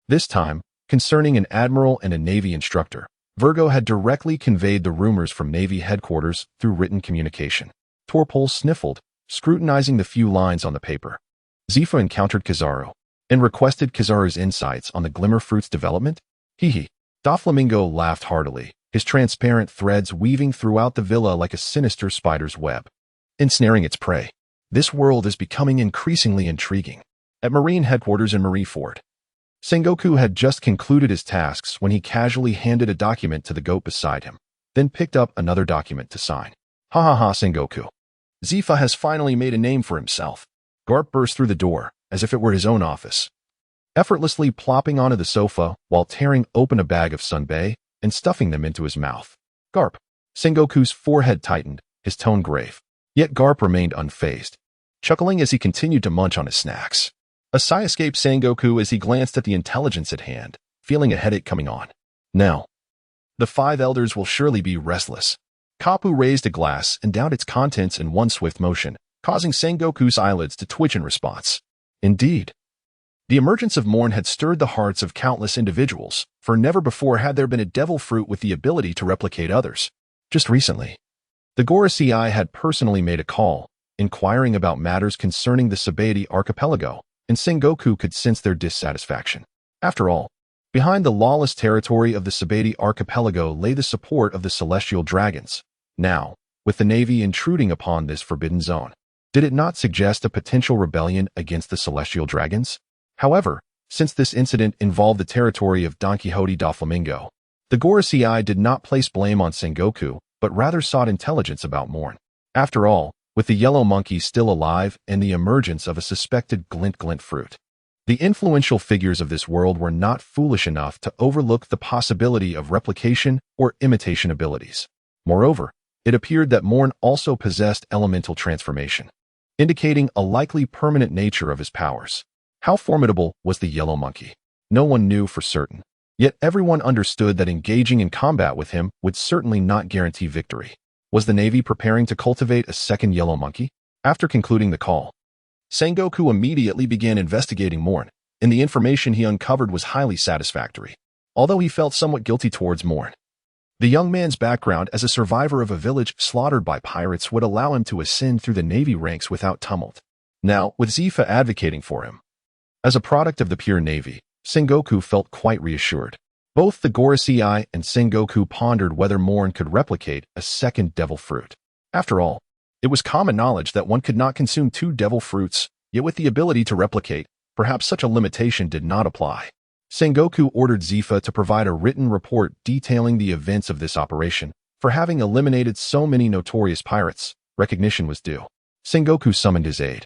this time, concerning an admiral and a Navy instructor, Virgo had directly conveyed the rumors from Navy headquarters through written communication. Torpole sniffled, scrutinizing the few lines on the paper. Zifa encountered Kizaru and requested Kizaru's insights on the glimmer fruit's development. Hee. Doflamingo laughed heartily, his transparent threads weaving throughout the villa like a sinister spider's web, ensnaring its prey. This world is becoming increasingly intriguing. At Marine headquarters in Marineford, Sengoku had just concluded his tasks when he casually handed a document to the goat beside him, then picked up another document to sign. Ha, Sengoku. Zifa has finally made a name for himself. Garp burst through the door, as if it were his own office, effortlessly plopping onto the sofa while tearing open a bag of sunbae and stuffing them into his mouth. Garp. Sengoku's forehead tightened, his tone grave. Yet Garp remained unfazed. chuckling as he continued to munch on his snacks. A sigh escaped Sengoku as he glanced at the intelligence at hand, feeling a headache coming on. Now, the five elders will surely be restless. Kapu raised a glass and downed its contents in one swift motion, causing Sengoku's eyelids to twitch in response. Indeed, the emergence of Moen had stirred the hearts of countless individuals, for never before had there been a devil fruit with the ability to replicate others. Just recently, the Gorosei had personally made a call, inquiring about matters concerning the Sabaody archipelago, and Sengoku could sense their dissatisfaction. After all, behind the lawless territory of the Sabaody archipelago lay the support of the celestial dragons. Now, with the Navy intruding upon this forbidden zone, did it not suggest a potential rebellion against the celestial dragons? However, since this incident involved the territory of Don Quixote da Flamingo, the Gorosei did not place blame on Sengoku, but rather sought intelligence about Moen. After all, with the yellow monkey still alive and the emergence of a suspected glint fruit, the influential figures of this world were not foolish enough to overlook the possibility of replication or imitation abilities. Moreover, it appeared that Moen also possessed elemental transformation, indicating a likely permanent nature of his powers. How formidable was the yellow monkey? No one knew for certain. Yet everyone understood that engaging in combat with him would certainly not guarantee victory. Was the Navy preparing to cultivate a second yellow monkey? After concluding the call, Sengoku immediately began investigating Moen, and the information he uncovered was highly satisfactory. Although he felt somewhat guilty towards Moen, the young man's background as a survivor of a village slaughtered by pirates would allow him to ascend through the Navy ranks without tumult. Now, with Zifa advocating for him, as a product of the pure Navy, Sengoku felt quite reassured. Both the Gorosei and Sengoku pondered whether Moen could replicate a second devil fruit. After all, it was common knowledge that one could not consume two devil fruits, yet with the ability to replicate, perhaps such a limitation did not apply. Sengoku ordered Zifa to provide a written report detailing the events of this operation. For having eliminated so many notorious pirates, recognition was due. Sengoku summoned his aide,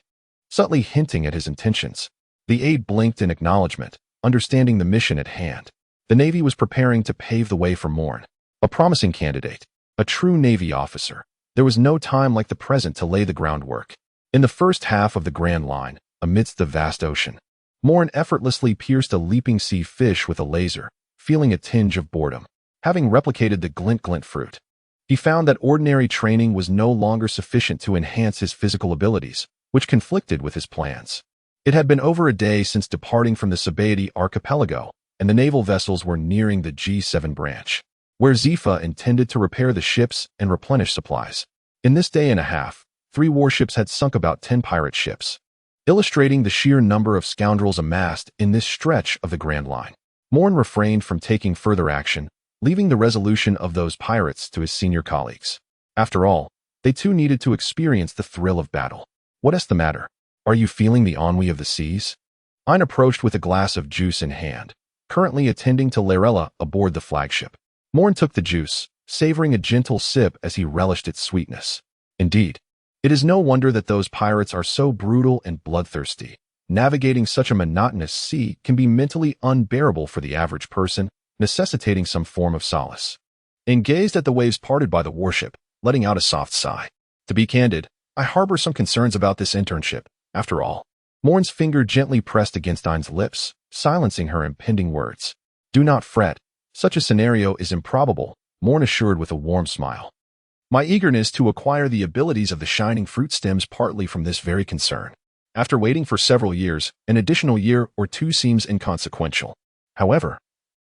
subtly hinting at his intentions. The aide blinked in acknowledgement, understanding the mission at hand. The Navy was preparing to pave the way for Moen, a promising candidate, a true Navy officer. There was no time like the present to lay the groundwork. In the first half of the Grand Line, amidst the vast ocean, Moen effortlessly pierced a leaping sea fish with a laser, feeling a tinge of boredom. Having replicated the glint fruit, he found that ordinary training was no longer sufficient to enhance his physical abilities, which conflicted with his plans. It had been over a day since departing from the Sabaody archipelago, and the naval vessels were nearing the G7 branch, where Zifa intended to repair the ships and replenish supplies. In this day and a half, 3 warships had sunk about 10 pirate ships, illustrating the sheer number of scoundrels amassed in this stretch of the Grand Line. Moen refrained from taking further action, leaving the resolution of those pirates to his senior colleagues. After all, they too needed to experience the thrill of battle. What is the matter? Are you feeling the ennui of the seas? Ein approached with a glass of juice in hand, currently attending to Larella aboard the flagship. Moen took the juice, savoring a gentle sip as he relished its sweetness. Indeed, it is no wonder that those pirates are so brutal and bloodthirsty. Navigating such a monotonous sea can be mentally unbearable for the average person, necessitating some form of solace. Ein gazed at the waves parted by the warship, letting out a soft sigh. To be candid, I harbor some concerns about this internship. After all, Moen's finger gently pressed against Ein's lips, silencing her impending words. Do not fret. Such a scenario is improbable, Moen assured with a warm smile. My eagerness to acquire the abilities of the shining fruit stems partly from this very concern. After waiting for several years, an additional year or two seems inconsequential. However,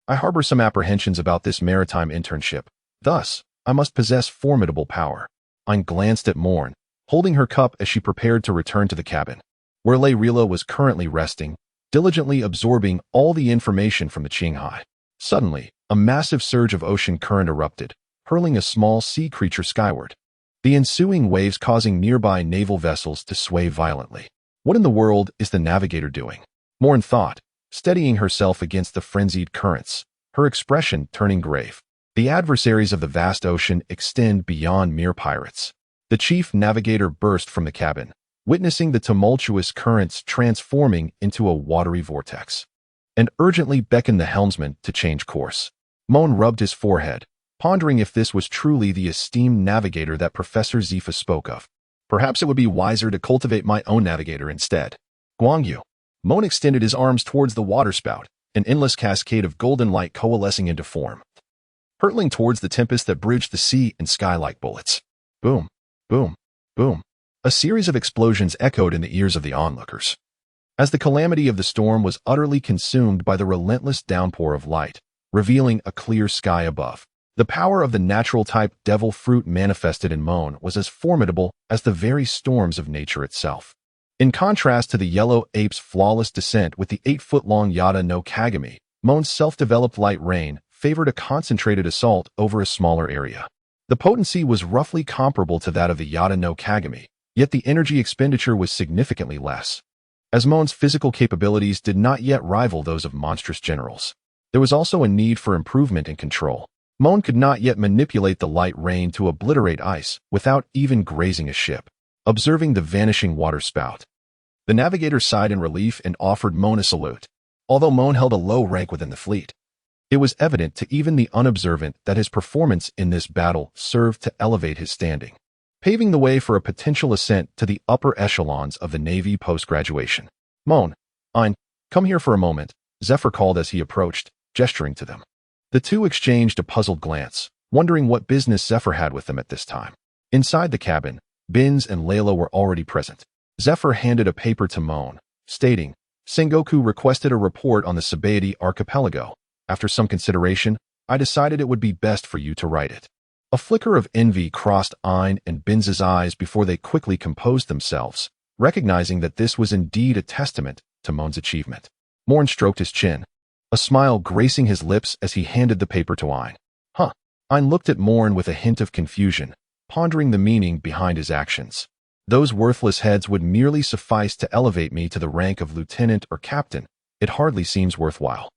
I harbor some apprehensions about this maritime internship. Thus, I must possess formidable power. Ein glanced at Moen, holding her cup as she prepared to return to the cabin, where Larella was currently resting, diligently absorbing all the information from the Qinghai. Suddenly, a massive surge of ocean current erupted, hurling a small sea creature skyward, the ensuing waves causing nearby naval vessels to sway violently. What in the world is the navigator doing? Moen thought, steadying herself against the frenzied currents, her expression turning grave. The adversaries of the vast ocean extend beyond mere pirates. The chief navigator burst from the cabin, witnessing the tumultuous currents transforming into a watery vortex, and urgently beckoned the helmsman to change course. Moen rubbed his forehead, pondering if this was truly the esteemed navigator that Professor Zifa spoke of. Perhaps it would be wiser to cultivate my own navigator instead. Guangyu. Moen extended his arms towards the waterspout, an endless cascade of golden light coalescing into form, hurtling towards the tempest that bridged the sea and sky like bullets. Boom, boom, boom. A series of explosions echoed in the ears of the onlookers, as the calamity of the storm was utterly consumed by the relentless downpour of light, revealing a clear sky above. The power of the natural-type devil fruit manifested in Moen was as formidable as the very storms of nature itself. In contrast to the yellow ape's flawless descent with the 8-foot-long Yada no Kagami, Moen's self-developed light rain favored a concentrated assault over a smaller area. The potency was roughly comparable to that of the Yada no Kagami, yet the energy expenditure was significantly less, as Moen's physical capabilities did not yet rival those of monstrous generals. There was also a need for improvement in control. Moen could not yet manipulate the light rain to obliterate ice without even grazing a ship. Observing the vanishing water spout, the navigator sighed in relief and offered Moen a salute. Although Moen held a low rank within the fleet, it was evident to even the unobservant that his performance in this battle served to elevate his standing, paving the way for a potential ascent to the upper echelons of the Navy post-graduation. Moen, come here for a moment, Zephyr called as he approached, gesturing to them. The two exchanged a puzzled glance, wondering what business Zephyr had with them at this time. Inside the cabin, Binz and Layla were already present. Zephyr handed a paper to Moen, stating, Sengoku requested a report on the Sabaody archipelago. After some consideration, I decided it would be best for you to write it. A flicker of envy crossed Ein and Binz's eyes before they quickly composed themselves, recognizing that this was indeed a testament to Moen's achievement. Moen stroked his chin, a smile gracing his lips as he handed the paper to Ein. Ein looked at Moen with a hint of confusion, pondering the meaning behind his actions. Those worthless heads would merely suffice to elevate me to the rank of lieutenant or captain. It hardly seems worthwhile.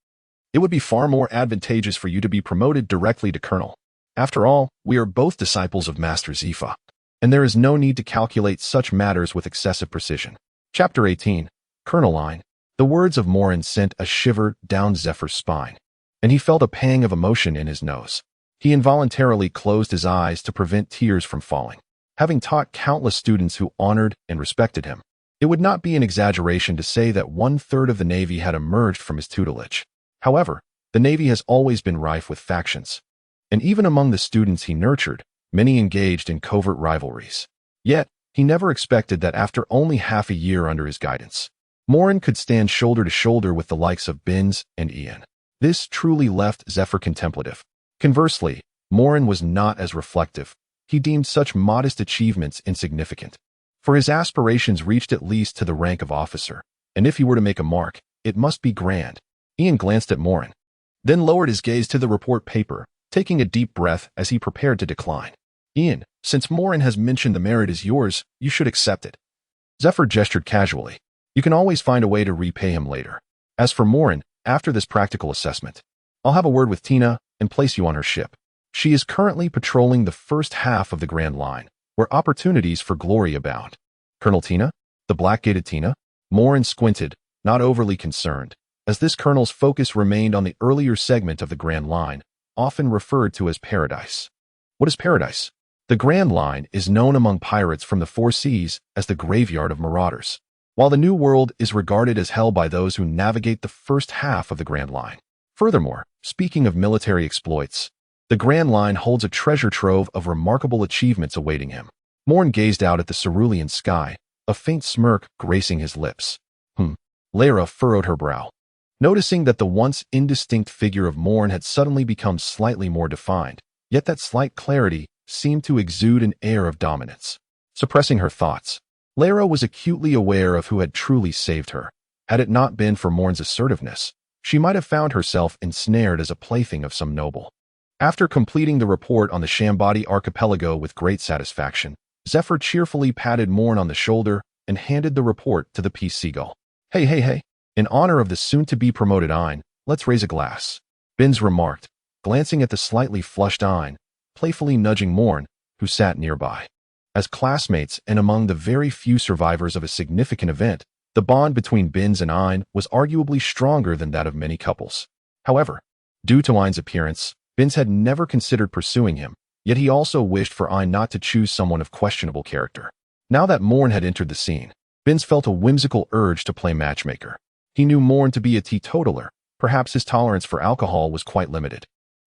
It would be far more advantageous for you to be promoted directly to colonel. After all, we are both disciples of Master Zifa, and there is no need to calculate such matters with excessive precision. Chapter 18. Colonel Ein. The words of Moen sent a shiver down Zephyr's spine, and he felt a pang of emotion in his nose. He involuntarily closed his eyes to prevent tears from falling. Having taught countless students who honored and respected him, it would not be an exaggeration to say that 1/3 of the Navy had emerged from his tutelage. However, the Navy has always been rife with factions, and even among the students he nurtured, many engaged in covert rivalries. Yet, he never expected that after only half a year under his guidance, Moen could stand shoulder to shoulder with the likes of Binz and Ian. This truly left Zephyr contemplative. Conversely, Moen was not as reflective. He deemed such modest achievements insignificant, for his aspirations reached at least to the rank of officer, and if he were to make a mark, it must be grand. Ian glanced at Moen, then lowered his gaze to the report paper, taking a deep breath as he prepared to decline. Ian, since Moen has mentioned the merit is yours, you should accept it. Zephyr gestured casually. You can always find a way to repay him later. As for Moen, after this practical assessment, I'll have a word with Tina and place you on her ship. She is currently patrolling the first half of the Grand Line, where opportunities for glory abound. Colonel Tina? The black-gated Tina? Moen squinted, not overly concerned, as this colonel's focus remained on the earlier segment of the Grand Line, often referred to as Paradise. What is Paradise? The Grand Line is known among pirates from the Four Seas as the graveyard of marauders, while the New World is regarded as hell by those who navigate the first half of the Grand Line. Furthermore, speaking of military exploits, the Grand Line holds a treasure trove of remarkable achievements awaiting him. Moen gazed out at the cerulean sky, a faint smirk gracing his lips. Layra furrowed her brow, noticing that the once indistinct figure of Moen had suddenly become slightly more defined, yet that slight clarity seemed to exude an air of dominance. Suppressing her thoughts, Layra was acutely aware of who had truly saved her. Had it not been for Moen's assertiveness, she might have found herself ensnared as a plaything of some noble. After completing the report on the Sabaody archipelago with great satisfaction, Zephyr cheerfully patted Moen on the shoulder and handed the report to the Peace Seagull. Hey. In honor of the soon-to-be promoted Ein, let's raise a glass, Binz remarked, glancing at the slightly flushed Ein, playfully nudging Moen, who sat nearby. As classmates and among the very few survivors of a significant event, the bond between Binz and Ein was arguably stronger than that of many couples. However, due to Ein's appearance, Binz had never considered pursuing him, yet he also wished for Ein not to choose someone of questionable character. Now that Moen had entered the scene, Binz felt a whimsical urge to play matchmaker. He knew Moen to be a teetotaler. Perhaps his tolerance for alcohol was quite limited.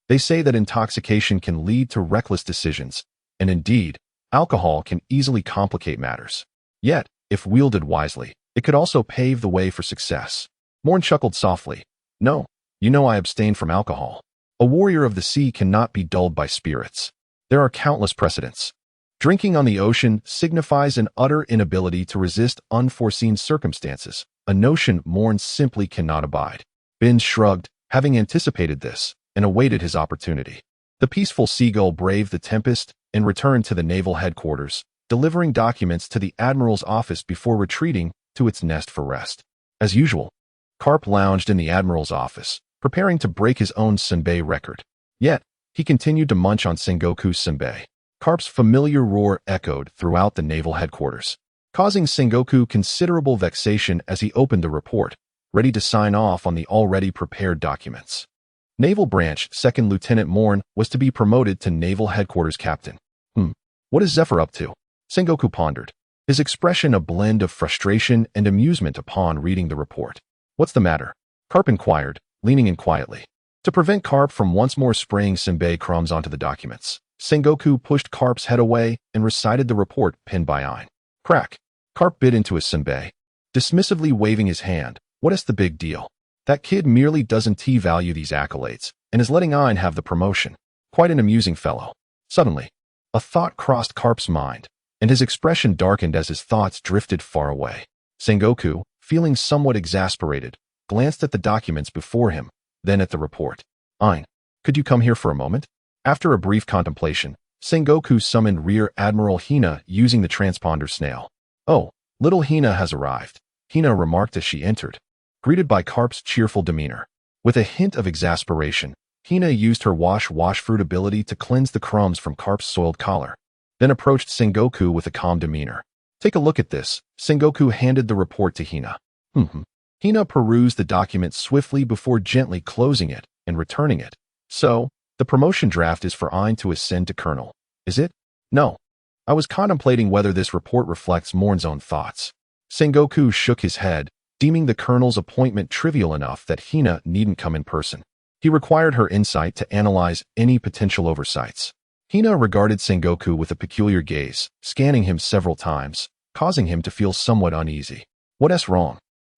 They say that intoxication can lead to reckless decisions, and indeed, alcohol can easily complicate matters. Yet, if wielded wisely, it could also pave the way for success. Moen chuckled softly. No, you know I abstain from alcohol. A warrior of the sea cannot be dulled by spirits. There are countless precedents. Drinking on the ocean signifies an utter inability to resist unforeseen circumstances, a notion Moen simply cannot abide. Binz shrugged, having anticipated this, and awaited his opportunity. The peaceful seagull braved the tempest and returned to the naval headquarters, delivering documents to the admiral's office before retreating to its nest for rest. As usual, Carp lounged in the admiral's office, preparing to break his own senbei record. Yet, he continued to munch on Sengoku's senbei. Carp's familiar roar echoed throughout the naval headquarters, causing Sengoku considerable vexation as he opened the report, ready to sign off on the already prepared documents. Naval Branch 2nd Lieutenant Moen was to be promoted to Naval Headquarters Captain. What is Zephyr up to? Sengoku pondered, his expression a blend of frustration and amusement upon reading the report. What's the matter? Carp inquired, leaning in quietly. To prevent Carp from once more spraying senbei crumbs onto the documents, Sengoku pushed Carp's head away and recited the report pinned by Ein. Crack. Carp bit into his senbei, dismissively waving his hand. What is the big deal? That kid merely doesn't value these accolades, and is letting Ein have the promotion. Quite an amusing fellow. Suddenly, a thought crossed Carp's mind, and his expression darkened as his thoughts drifted far away. Sengoku, feeling somewhat exasperated, glanced at the documents before him, then at the report. Ein, could you come here for a moment? After a brief contemplation, Sengoku summoned Rear Admiral Hina using the transponder snail. Oh, little Hina has arrived, Hina remarked as she entered, greeted by Carp's cheerful demeanor. With a hint of exasperation, Hina used her wash fruit ability to cleanse the crumbs from Carp's soiled collar, then approached Sengoku with a calm demeanor. Take a look at this. Sengoku handed the report to Hina. Hina perused the document swiftly before gently closing it and returning it. So, the promotion draft is for Ein to ascend to colonel, is it? No. I was contemplating whether this report reflects Moen's own thoughts. Sengoku shook his head, deeming the colonel's appointment trivial enough that Hina needn't come in person. He required her insight to analyze any potential oversights. Hina regarded Sengoku with a peculiar gaze, scanning him several times, causing him to feel somewhat uneasy. What's wrong?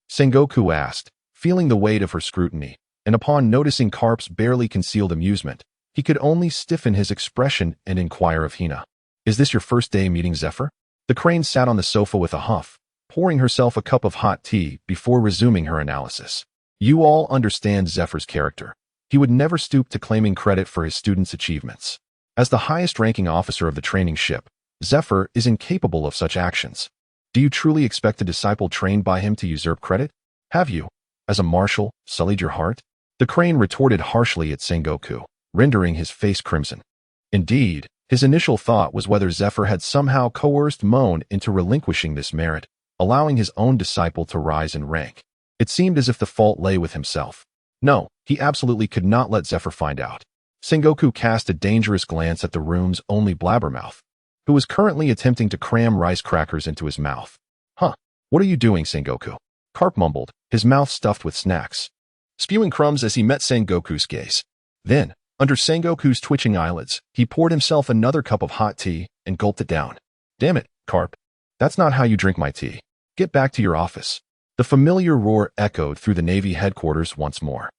Sengoku asked, feeling the weight of her scrutiny, and upon noticing Carp's barely concealed amusement, he could only stiffen his expression and inquire of Hina. Is this your first day meeting Zephyr? The crane sat on the sofa with a huff, pouring herself a cup of hot tea before resuming her analysis. You all understand Zephyr's character. He would never stoop to claiming credit for his students' achievements. As the highest-ranking officer of the training ship, Zephyr is incapable of such actions. Do you truly expect a disciple trained by him to usurp credit? Have you, as a marshal, sullied your heart? The crane retorted harshly at Sengoku, rendering his face crimson. Indeed, his initial thought was whether Zephyr had somehow coerced Moen into relinquishing this merit, allowing his own disciple to rise in rank. It seemed as if the fault lay with himself. No, he absolutely could not let Zephyr find out. Sengoku cast a dangerous glance at the room's only blabbermouth, who was currently attempting to cram rice crackers into his mouth. What are you doing, Sengoku? Carp mumbled, his mouth stuffed with snacks, spewing crumbs as he met Sengoku's gaze. Then, under Sengoku's twitching eyelids, he poured himself another cup of hot tea and gulped it down. Damn it, Carp. That's not how you drink my tea. Get back to your office. The familiar roar echoed through the Navy headquarters once more.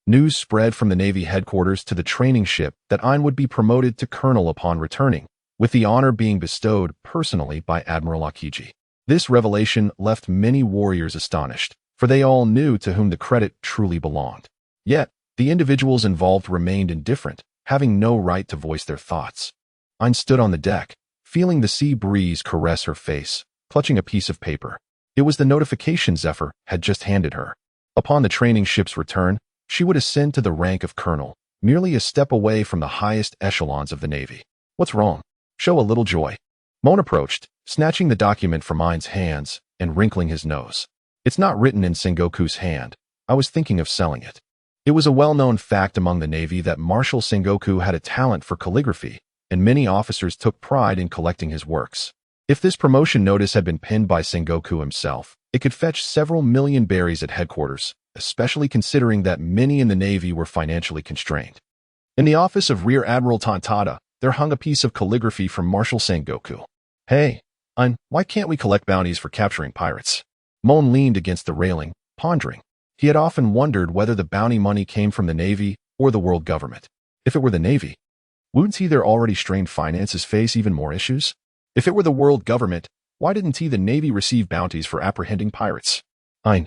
News spread from the Navy headquarters to the training ship that Ein would be promoted to colonel upon returning, with the honor being bestowed personally by Admiral Akiji. This revelation left many warriors astonished, for they all knew to whom the credit truly belonged. Yet, the individuals involved remained indifferent, having no right to voice their thoughts. Ein stood on the deck, feeling the sea breeze caress her face, clutching a piece of paper. It was the notification Zephyr had just handed her. Upon the training ship's return, she would ascend to the rank of colonel, merely a step away from the highest echelons of the Navy. What's wrong? Show a little joy. Moen approached, snatching the document from Ein's hands and wrinkling his nose. It's not written in Sengoku's hand. I was thinking of selling it. It was a well-known fact among the Navy that Marshal Sengoku had a talent for calligraphy, and many officers took pride in collecting his works. If this promotion notice had been pinned by Sengoku himself, it could fetch several million berries at headquarters, especially considering that many in the Navy were financially constrained. In the office of Rear Admiral Tantada, there hung a piece of calligraphy from Marshal Sengoku. Hey, why can't we collect bounties for capturing pirates? Moen leaned against the railing, pondering. He had often wondered whether the bounty money came from the Navy or the world government. If it were the Navy, wouldn't their already strained finances face even more issues? If it were the world government, why didn't the Navy receive bounties for apprehending pirates? Ein,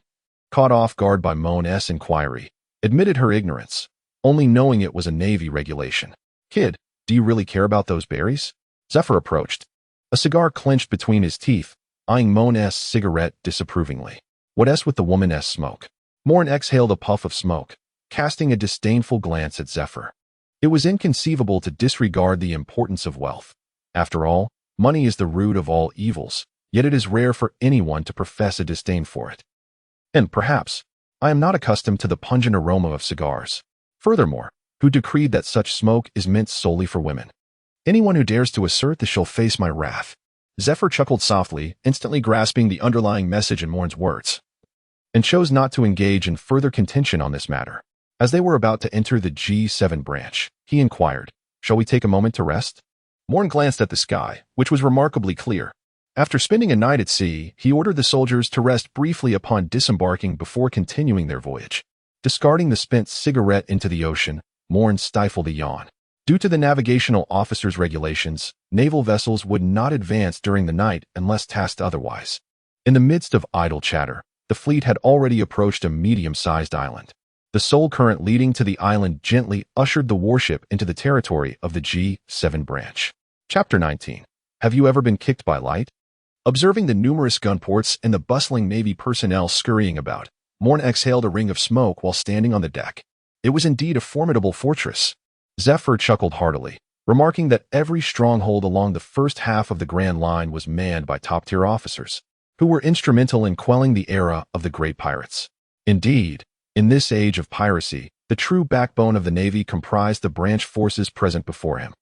caught off guard by Moen's inquiry, admitted her ignorance, only knowing it was a Navy regulation. Kid, do you really care about those berries? Zephyr approached. A cigar clenched between his teeth, eyeing Moen's cigarette disapprovingly. What's with the woman's smoke? Moen exhaled a puff of smoke, casting a disdainful glance at Zephyr. It was inconceivable to disregard the importance of wealth. After all, money is the root of all evils, yet it is rare for anyone to profess a disdain for it. And perhaps, I am not accustomed to the pungent aroma of cigars. Furthermore, who decreed that such smoke is meant solely for women? Anyone who dares to assert this shall face my wrath. Zephyr chuckled softly, instantly grasping the underlying message in Moen's words, and chose not to engage in further contention on this matter. As they were about to enter the G7 branch, he inquired, "Shall we take a moment to rest?" Moen glanced at the sky, which was remarkably clear. After spending a night at sea, he ordered the soldiers to rest briefly upon disembarking before continuing their voyage. Discarding the spent cigarette into the ocean, Moen stifled a yawn. Due to the navigational officer's regulations, naval vessels would not advance during the night unless tasked otherwise. In the midst of idle chatter, the fleet had already approached a medium-sized island. The sole current leading to the island gently ushered the warship into the territory of the G7 branch. Chapter 19. Have you ever been kicked by light? Observing the numerous gunports and the bustling Navy personnel scurrying about, Moen exhaled a ring of smoke while standing on the deck. It was indeed a formidable fortress. Zephyr chuckled heartily, remarking that every stronghold along the first half of the Grand Line was manned by top-tier officers, who were instrumental in quelling the era of the great pirates. Indeed, in this age of piracy, the true backbone of the Navy comprised the branch forces present before him.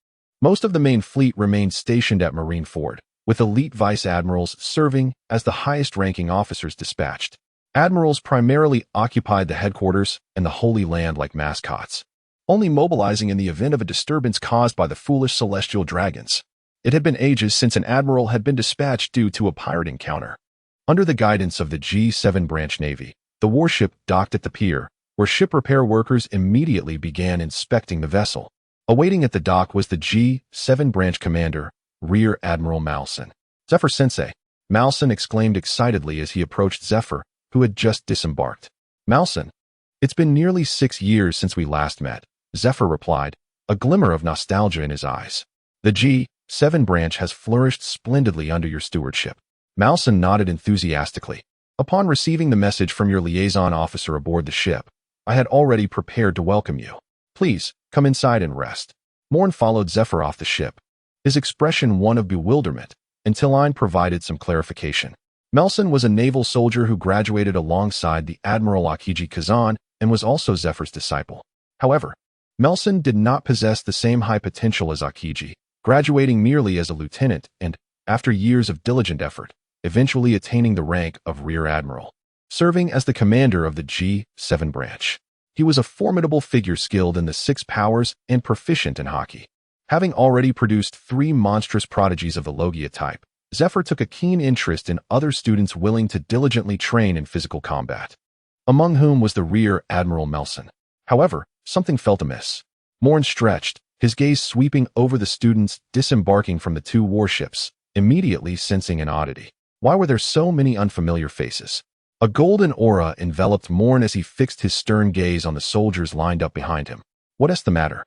Most of the main fleet remained stationed at Marineford, with elite vice admirals serving as the highest-ranking officers dispatched. Admirals primarily occupied the headquarters and the Holy Land like mascots, only mobilizing in the event of a disturbance caused by the foolish celestial dragons. It had been ages since an admiral had been dispatched due to a pirate encounter. Under the guidance of the G7 branch Navy, the warship docked at the pier, where ship repair workers immediately began inspecting the vessel. Awaiting at the dock was the G7 branch commander, Rear Admiral Malson. "Zephyr-sensei," Malson exclaimed excitedly as he approached Zephyr, who had just disembarked. "Malson, it's been nearly 6 years since we last met," Zephyr replied, a glimmer of nostalgia in his eyes. "The G7 branch has flourished splendidly under your stewardship." Malson nodded enthusiastically. "Upon receiving the message from your liaison officer aboard the ship, I had already prepared to welcome you. Please, come inside and rest." Moen followed Zephyr off the ship, his expression one of bewilderment, until Ein provided some clarification. Malson was a naval soldier who graduated alongside the Admiral Akiji Kazan and was also Zephyr's disciple. However, Malson did not possess the same high potential as Akiji, graduating merely as a lieutenant and, after years of diligent effort, eventually attaining the rank of Rear Admiral, serving as the commander of the G7 branch. He was a formidable figure skilled in the 6 powers and proficient in hockey. Having already produced 3 monstrous prodigies of the Logia type, Zephyr took a keen interest in other students willing to diligently train in physical combat, among whom was the Rear Admiral Malson. However, something felt amiss. Moen stretched, his gaze sweeping over the students disembarking from the 2 warships, immediately sensing an oddity. Why were there so many unfamiliar faces? A golden aura enveloped Moen as he fixed his stern gaze on the soldiers lined up behind him. "What's the matter?"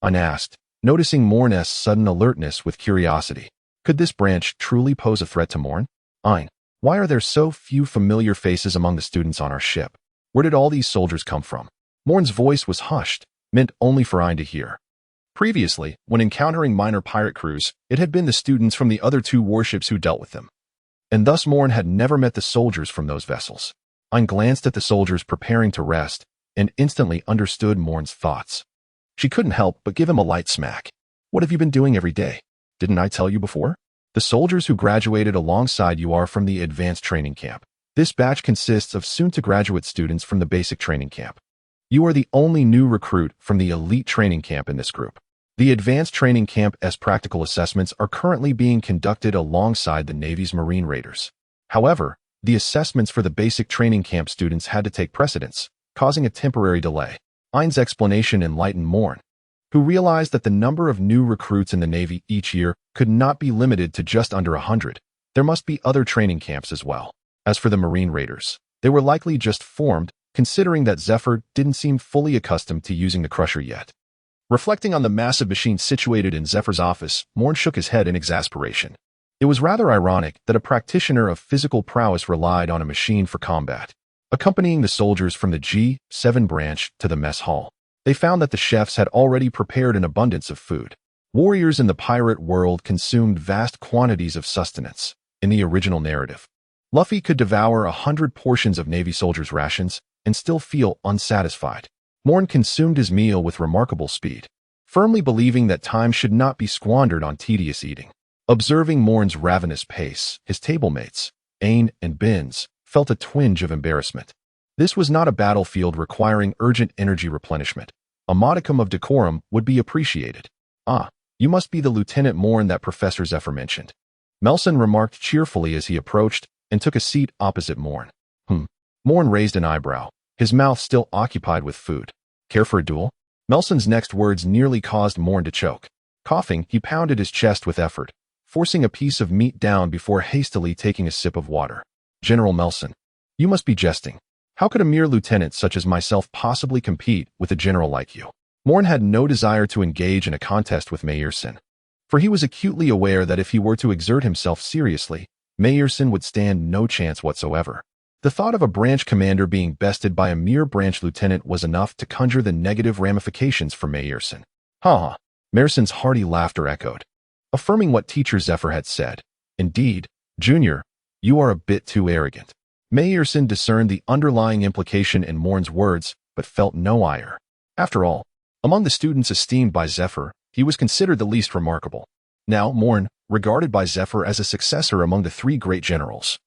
Ein asked, noticing Moen's sudden alertness with curiosity. Could this branch truly pose a threat to Moen? "Ein, why are there so few familiar faces among the students on our ship? Where did all these soldiers come from?" Moen's voice was hushed, meant only for Ein to hear. Previously, when encountering minor pirate crews, it had been the students from the other 2 warships who dealt with them, and thus Moen had never met the soldiers from those vessels. Ein glanced at the soldiers preparing to rest and instantly understood Moen's thoughts. She couldn't help but give him a light smack. "What have you been doing every day? Didn't I tell you before?" The soldiers who graduated alongside you are from the advanced training camp. This batch consists of soon-to-graduate students from the basic training camp. You are the only new recruit from the elite training camp in this group. The advanced training camp's practical assessments are currently being conducted alongside the Navy's Marine Raiders. However, the assessments for the basic training camp students had to take precedence, causing a temporary delay. Ein's explanation enlightened Moen, who realized that the number of new recruits in the Navy each year could not be limited to just under 100. There must be other training camps as well. As for the Marine Raiders, they were likely just formed, considering that Zephyr didn't seem fully accustomed to using the Crusher yet. Reflecting on the massive machine situated in Zephyr's office, Moen shook his head in exasperation. It was rather ironic that a practitioner of physical prowess relied on a machine for combat. Accompanying the soldiers from the G7 branch to the mess hall, they found that the chefs had already prepared an abundance of food. Warriors in the pirate world consumed vast quantities of sustenance. In the original narrative, Luffy could devour 100 portions of Navy soldiers' rations and still feel unsatisfied. Moen consumed his meal with remarkable speed, firmly believing that time should not be squandered on tedious eating. Observing Moen's ravenous pace, his tablemates, Ain and Binz, felt a twinge of embarrassment. This was not a battlefield requiring urgent energy replenishment. A modicum of decorum would be appreciated. Ah, you must be the Lieutenant Moen that Professor Zephyr mentioned. Melson remarked cheerfully as he approached and took a seat opposite Moen. Moen raised an eyebrow, his mouth still occupied with food. Care for a duel? Melson's next words nearly caused Moen to choke. Coughing, he pounded his chest with effort, forcing a piece of meat down before hastily taking a sip of water. General Melson, you must be jesting. How could a mere lieutenant such as myself possibly compete with a general like you? Moen had no desire to engage in a contest with Mayerson, for he was acutely aware that if he were to exert himself seriously, Mayerson would stand no chance whatsoever. The thought of a branch commander being bested by a mere branch lieutenant was enough to conjure the negative ramifications for Mayerson. Ha! Meyerson's hearty laughter echoed, affirming what Teacher Zephyr had said. Indeed, Junior, you are a bit too arrogant. Mayerson discerned the underlying implication in Moen's words, but felt no ire. After all, among the students esteemed by Zephyr, he was considered the least remarkable. Now, Moen, regarded by Zephyr as a successor among the three great generals,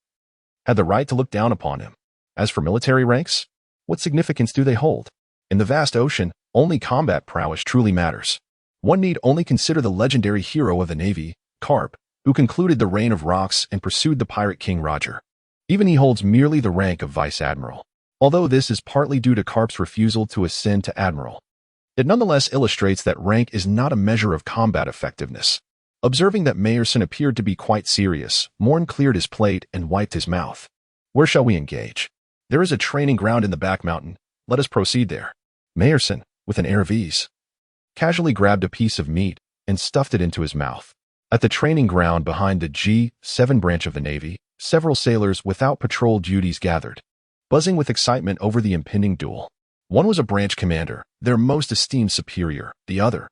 had the right to look down upon him. As for military ranks, what significance do they hold? In the vast ocean, only combat prowess truly matters. One need only consider the legendary hero of the Navy, Carp, who concluded the Reign of Rocks and pursued the pirate king Roger. Even he holds merely the rank of Vice Admiral. Although this is partly due to Carp's refusal to ascend to Admiral, it nonetheless illustrates that rank is not a measure of combat effectiveness. Observing that Mayerson appeared to be quite serious, Moen cleared his plate and wiped his mouth. Where shall we engage? There is a training ground in the back mountain. Let us proceed there. Mayerson, with an air of ease, casually grabbed a piece of meat and stuffed it into his mouth. At the training ground behind the G7 branch of the Navy, several sailors without patrol duties gathered, buzzing with excitement over the impending duel. One was a branch commander, their most esteemed superior, the other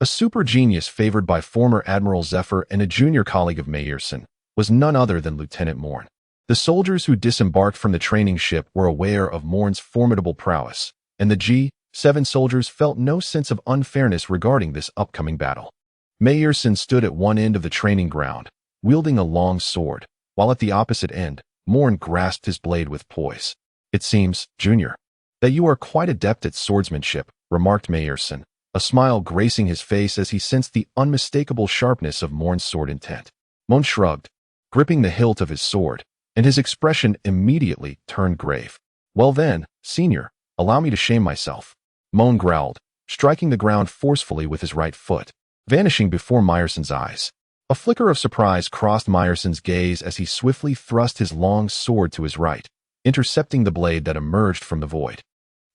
a super genius favored by former Admiral Zephyr and a junior colleague of Mayerson, was none other than Lieutenant Moen. The soldiers who disembarked from the training ship were aware of Moen's formidable prowess, and the G7 soldiers felt no sense of unfairness regarding this upcoming battle. Mayerson stood at one end of the training ground, wielding a long sword, while at the opposite end, Moen grasped his blade with poise. It seems, Junior, that you are quite adept at swordsmanship, remarked Mayerson, a smile gracing his face as he sensed the unmistakable sharpness of Moen's sword intent. Moen shrugged, gripping the hilt of his sword, and his expression immediately turned grave. Well then, Senior, allow me to shame myself. Moen growled, striking the ground forcefully with his right foot, vanishing before Meyerson's eyes. A flicker of surprise crossed Meyerson's gaze as he swiftly thrust his long sword to his right, intercepting the blade that emerged from the void.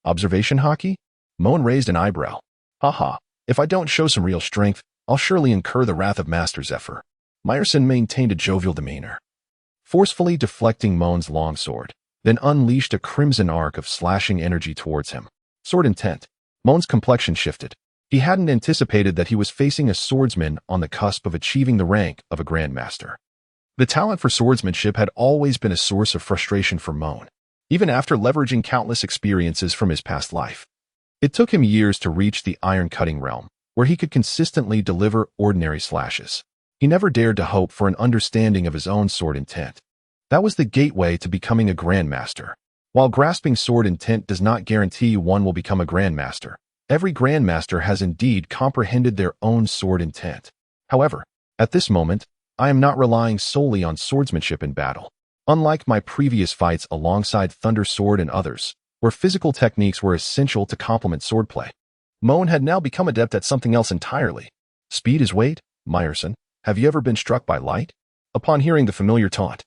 Observation hockey? Moen raised an eyebrow. Haha, if I don't show some real strength, I'll surely incur the wrath of Master Zephyr. Meyerson maintained a jovial demeanor, forcefully deflecting Moen's longsword, then unleashed a crimson arc of slashing energy towards him. Sword intent. Moen's complexion shifted. He hadn't anticipated that he was facing a swordsman on the cusp of achieving the rank of a grandmaster. The talent for swordsmanship had always been a source of frustration for Moen, even after leveraging countless experiences from his past life. It took him years to reach the iron-cutting realm, where he could consistently deliver ordinary slashes. He never dared to hope for an understanding of his own sword intent. That was the gateway to becoming a grandmaster. While grasping sword intent does not guarantee one will become a grandmaster, every grandmaster has indeed comprehended their own sword intent. However, at this moment, I am not relying solely on swordsmanship in battle. Unlike my previous fights alongside Thunder Sword and others, where physical techniques were essential to complement swordplay, Moen had now become adept at something else entirely. Speed is weight, Meyerson. Have you ever been struck by light? Upon hearing the familiar taunt,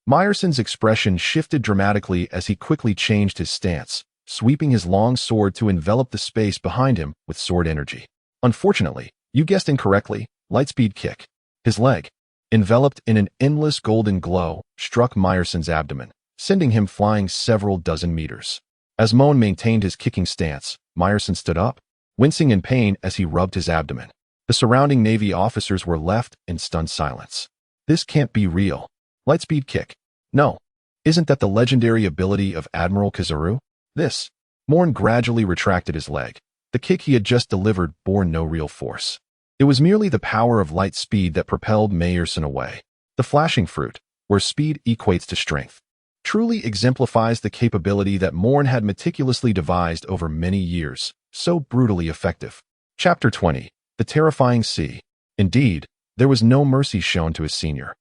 Meyerson's expression shifted dramatically as he quickly changed his stance, sweeping his long sword to envelop the space behind him with sword energy. Unfortunately, you guessed incorrectly, lightspeed kick. His leg, enveloped in an endless golden glow, struck Meyerson's abdomen, sending him flying several dozen meters. As Moen maintained his kicking stance, Meyerson stood up, wincing in pain as he rubbed his abdomen. The surrounding Navy officers were left in stunned silence. This can't be real. Lightspeed kick. No. Isn't that the legendary ability of Admiral Kizaru? This. Moen gradually retracted his leg. The kick he had just delivered bore no real force. It was merely the power of light speed that propelled Meyerson away. The flashing fruit, where speed equates to strength, truly exemplifies the capability that Moen had meticulously devised over many years, so brutally effective. Chapter 20. The Terrifying Sea. Indeed, there was no mercy shown to his senior.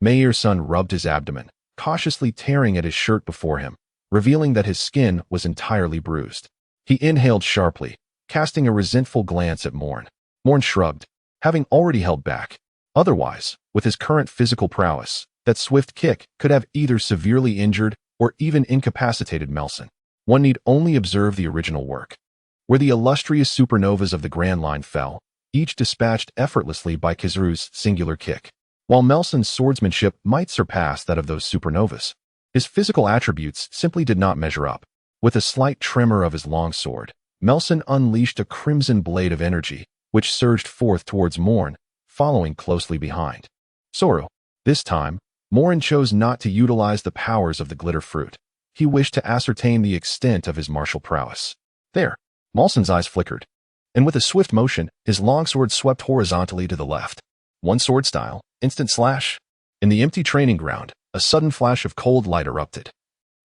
Meyerson rubbed his abdomen, cautiously tearing at his shirt before him, revealing that his skin was entirely bruised. He inhaled sharply, casting a resentful glance at Moen. Moen shrugged, having already held back. Otherwise, with his current physical prowess, that swift kick could have either severely injured or even incapacitated Melson. One need only observe the original work, where the illustrious supernovas of the Grand Line fell, each dispatched effortlessly by Kizaru's singular kick. While Melson's swordsmanship might surpass that of those supernovas, his physical attributes simply did not measure up. With a slight tremor of his long sword, Melson unleashed a crimson blade of energy, which surged forth towards Moen, following closely behind. Soru. This time, Moen chose not to utilize the powers of the glitter fruit. He wished to ascertain the extent of his martial prowess. There, Melson's eyes flickered, and with a swift motion, his longsword swept horizontally to the left. One sword style, instant slash. In the empty training ground, a sudden flash of cold light erupted,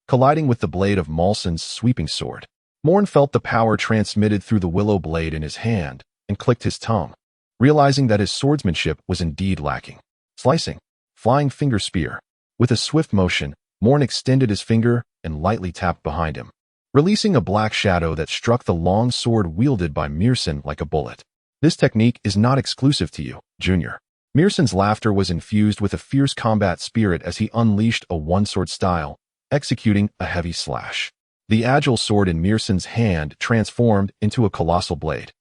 colliding with the blade of Melson's sweeping sword. Moen felt the power transmitted through the willow blade in his hand and clicked his tongue, realizing that his swordsmanship was indeed lacking. Slicing, flying finger spear. With a swift motion, Moen extended his finger and lightly tapped behind him, releasing a black shadow that struck the long sword wielded by Meyerson like a bullet. This technique is not exclusive to you, Junior. Meyerson's laughter was infused with a fierce combat spirit as he unleashed a one-sword style, executing a heavy slash. The agile sword in Meyerson's hand transformed into a colossal blade,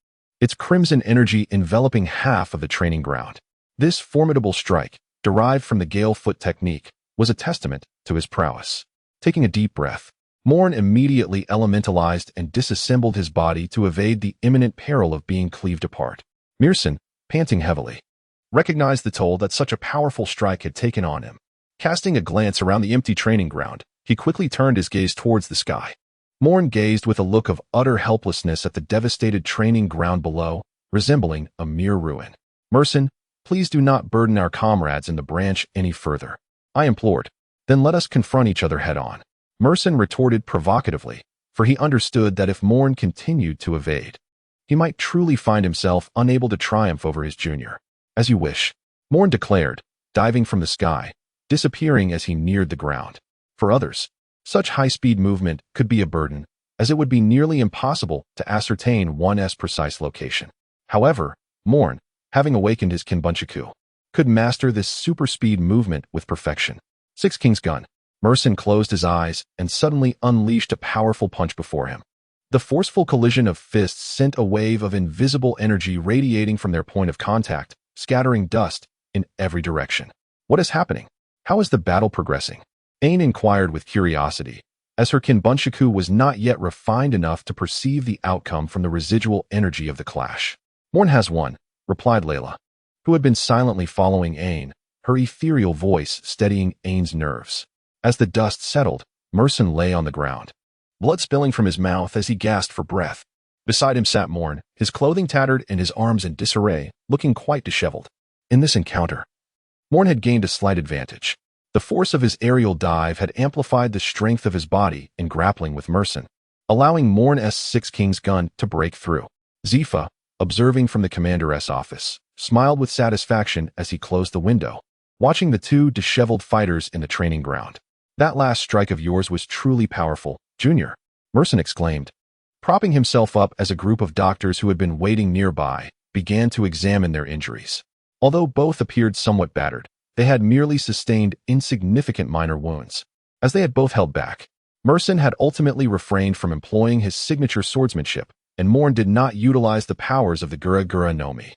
its crimson energy enveloping half of the training ground. This formidable strike, derived from the Gale Foot technique, was a testament to his prowess. Taking a deep breath, Moen immediately elementalized and disassembled his body to evade the imminent peril of being cleaved apart. Meyerson, panting heavily, recognized the toll that such a powerful strike had taken on him. Casting a glance around the empty training ground, he quickly turned his gaze towards the sky. Moen gazed with a look of utter helplessness at the devastated training ground below, resembling a mere ruin. Meyerson, please do not burden our comrades in the branch any further, I implored. Then let us confront each other head-on. Meyerson retorted provocatively, for he understood that if Moen continued to evade, he might truly find himself unable to triumph over his junior. As you wish, Moen declared, diving from the sky, disappearing as he neared the ground. For others, such high-speed movement could be a burden, as it would be nearly impossible to ascertain one's precise location. However, Moen, having awakened his Kinbunchaku, could master this super-speed movement with perfection. Six King's Gun. Meyerson closed his eyes and suddenly unleashed a powerful punch before him. The forceful collision of fists sent a wave of invisible energy radiating from their point of contact, scattering dust in every direction. What is happening? How is the battle progressing? Aine inquired with curiosity, as her Kinbunchaku was not yet refined enough to perceive the outcome from the residual energy of the clash. Moen has won, replied Layla, who had been silently following Aine, her ethereal voice steadying Aine's nerves. As the dust settled, Meyerson lay on the ground, blood spilling from his mouth as he gasped for breath. Beside him sat Moen, his clothing tattered and his arms in disarray, looking quite disheveled. In this encounter, Moen had gained a slight advantage. The force of his aerial dive had amplified the strength of his body in grappling with Merson, allowing Moen's Six Kings gun to break through. Zifa, observing from the commander's office, smiled with satisfaction as he closed the window, watching the two disheveled fighters in the training ground. That last strike of yours was truly powerful, Junior, Merson exclaimed. Propping himself up as a group of doctors who had been waiting nearby began to examine their injuries. Although both appeared somewhat battered, they had merely sustained insignificant minor wounds. As they had both held back, Merson had ultimately refrained from employing his signature swordsmanship, and Moen did not utilize the powers of the Gura Gura no Mi.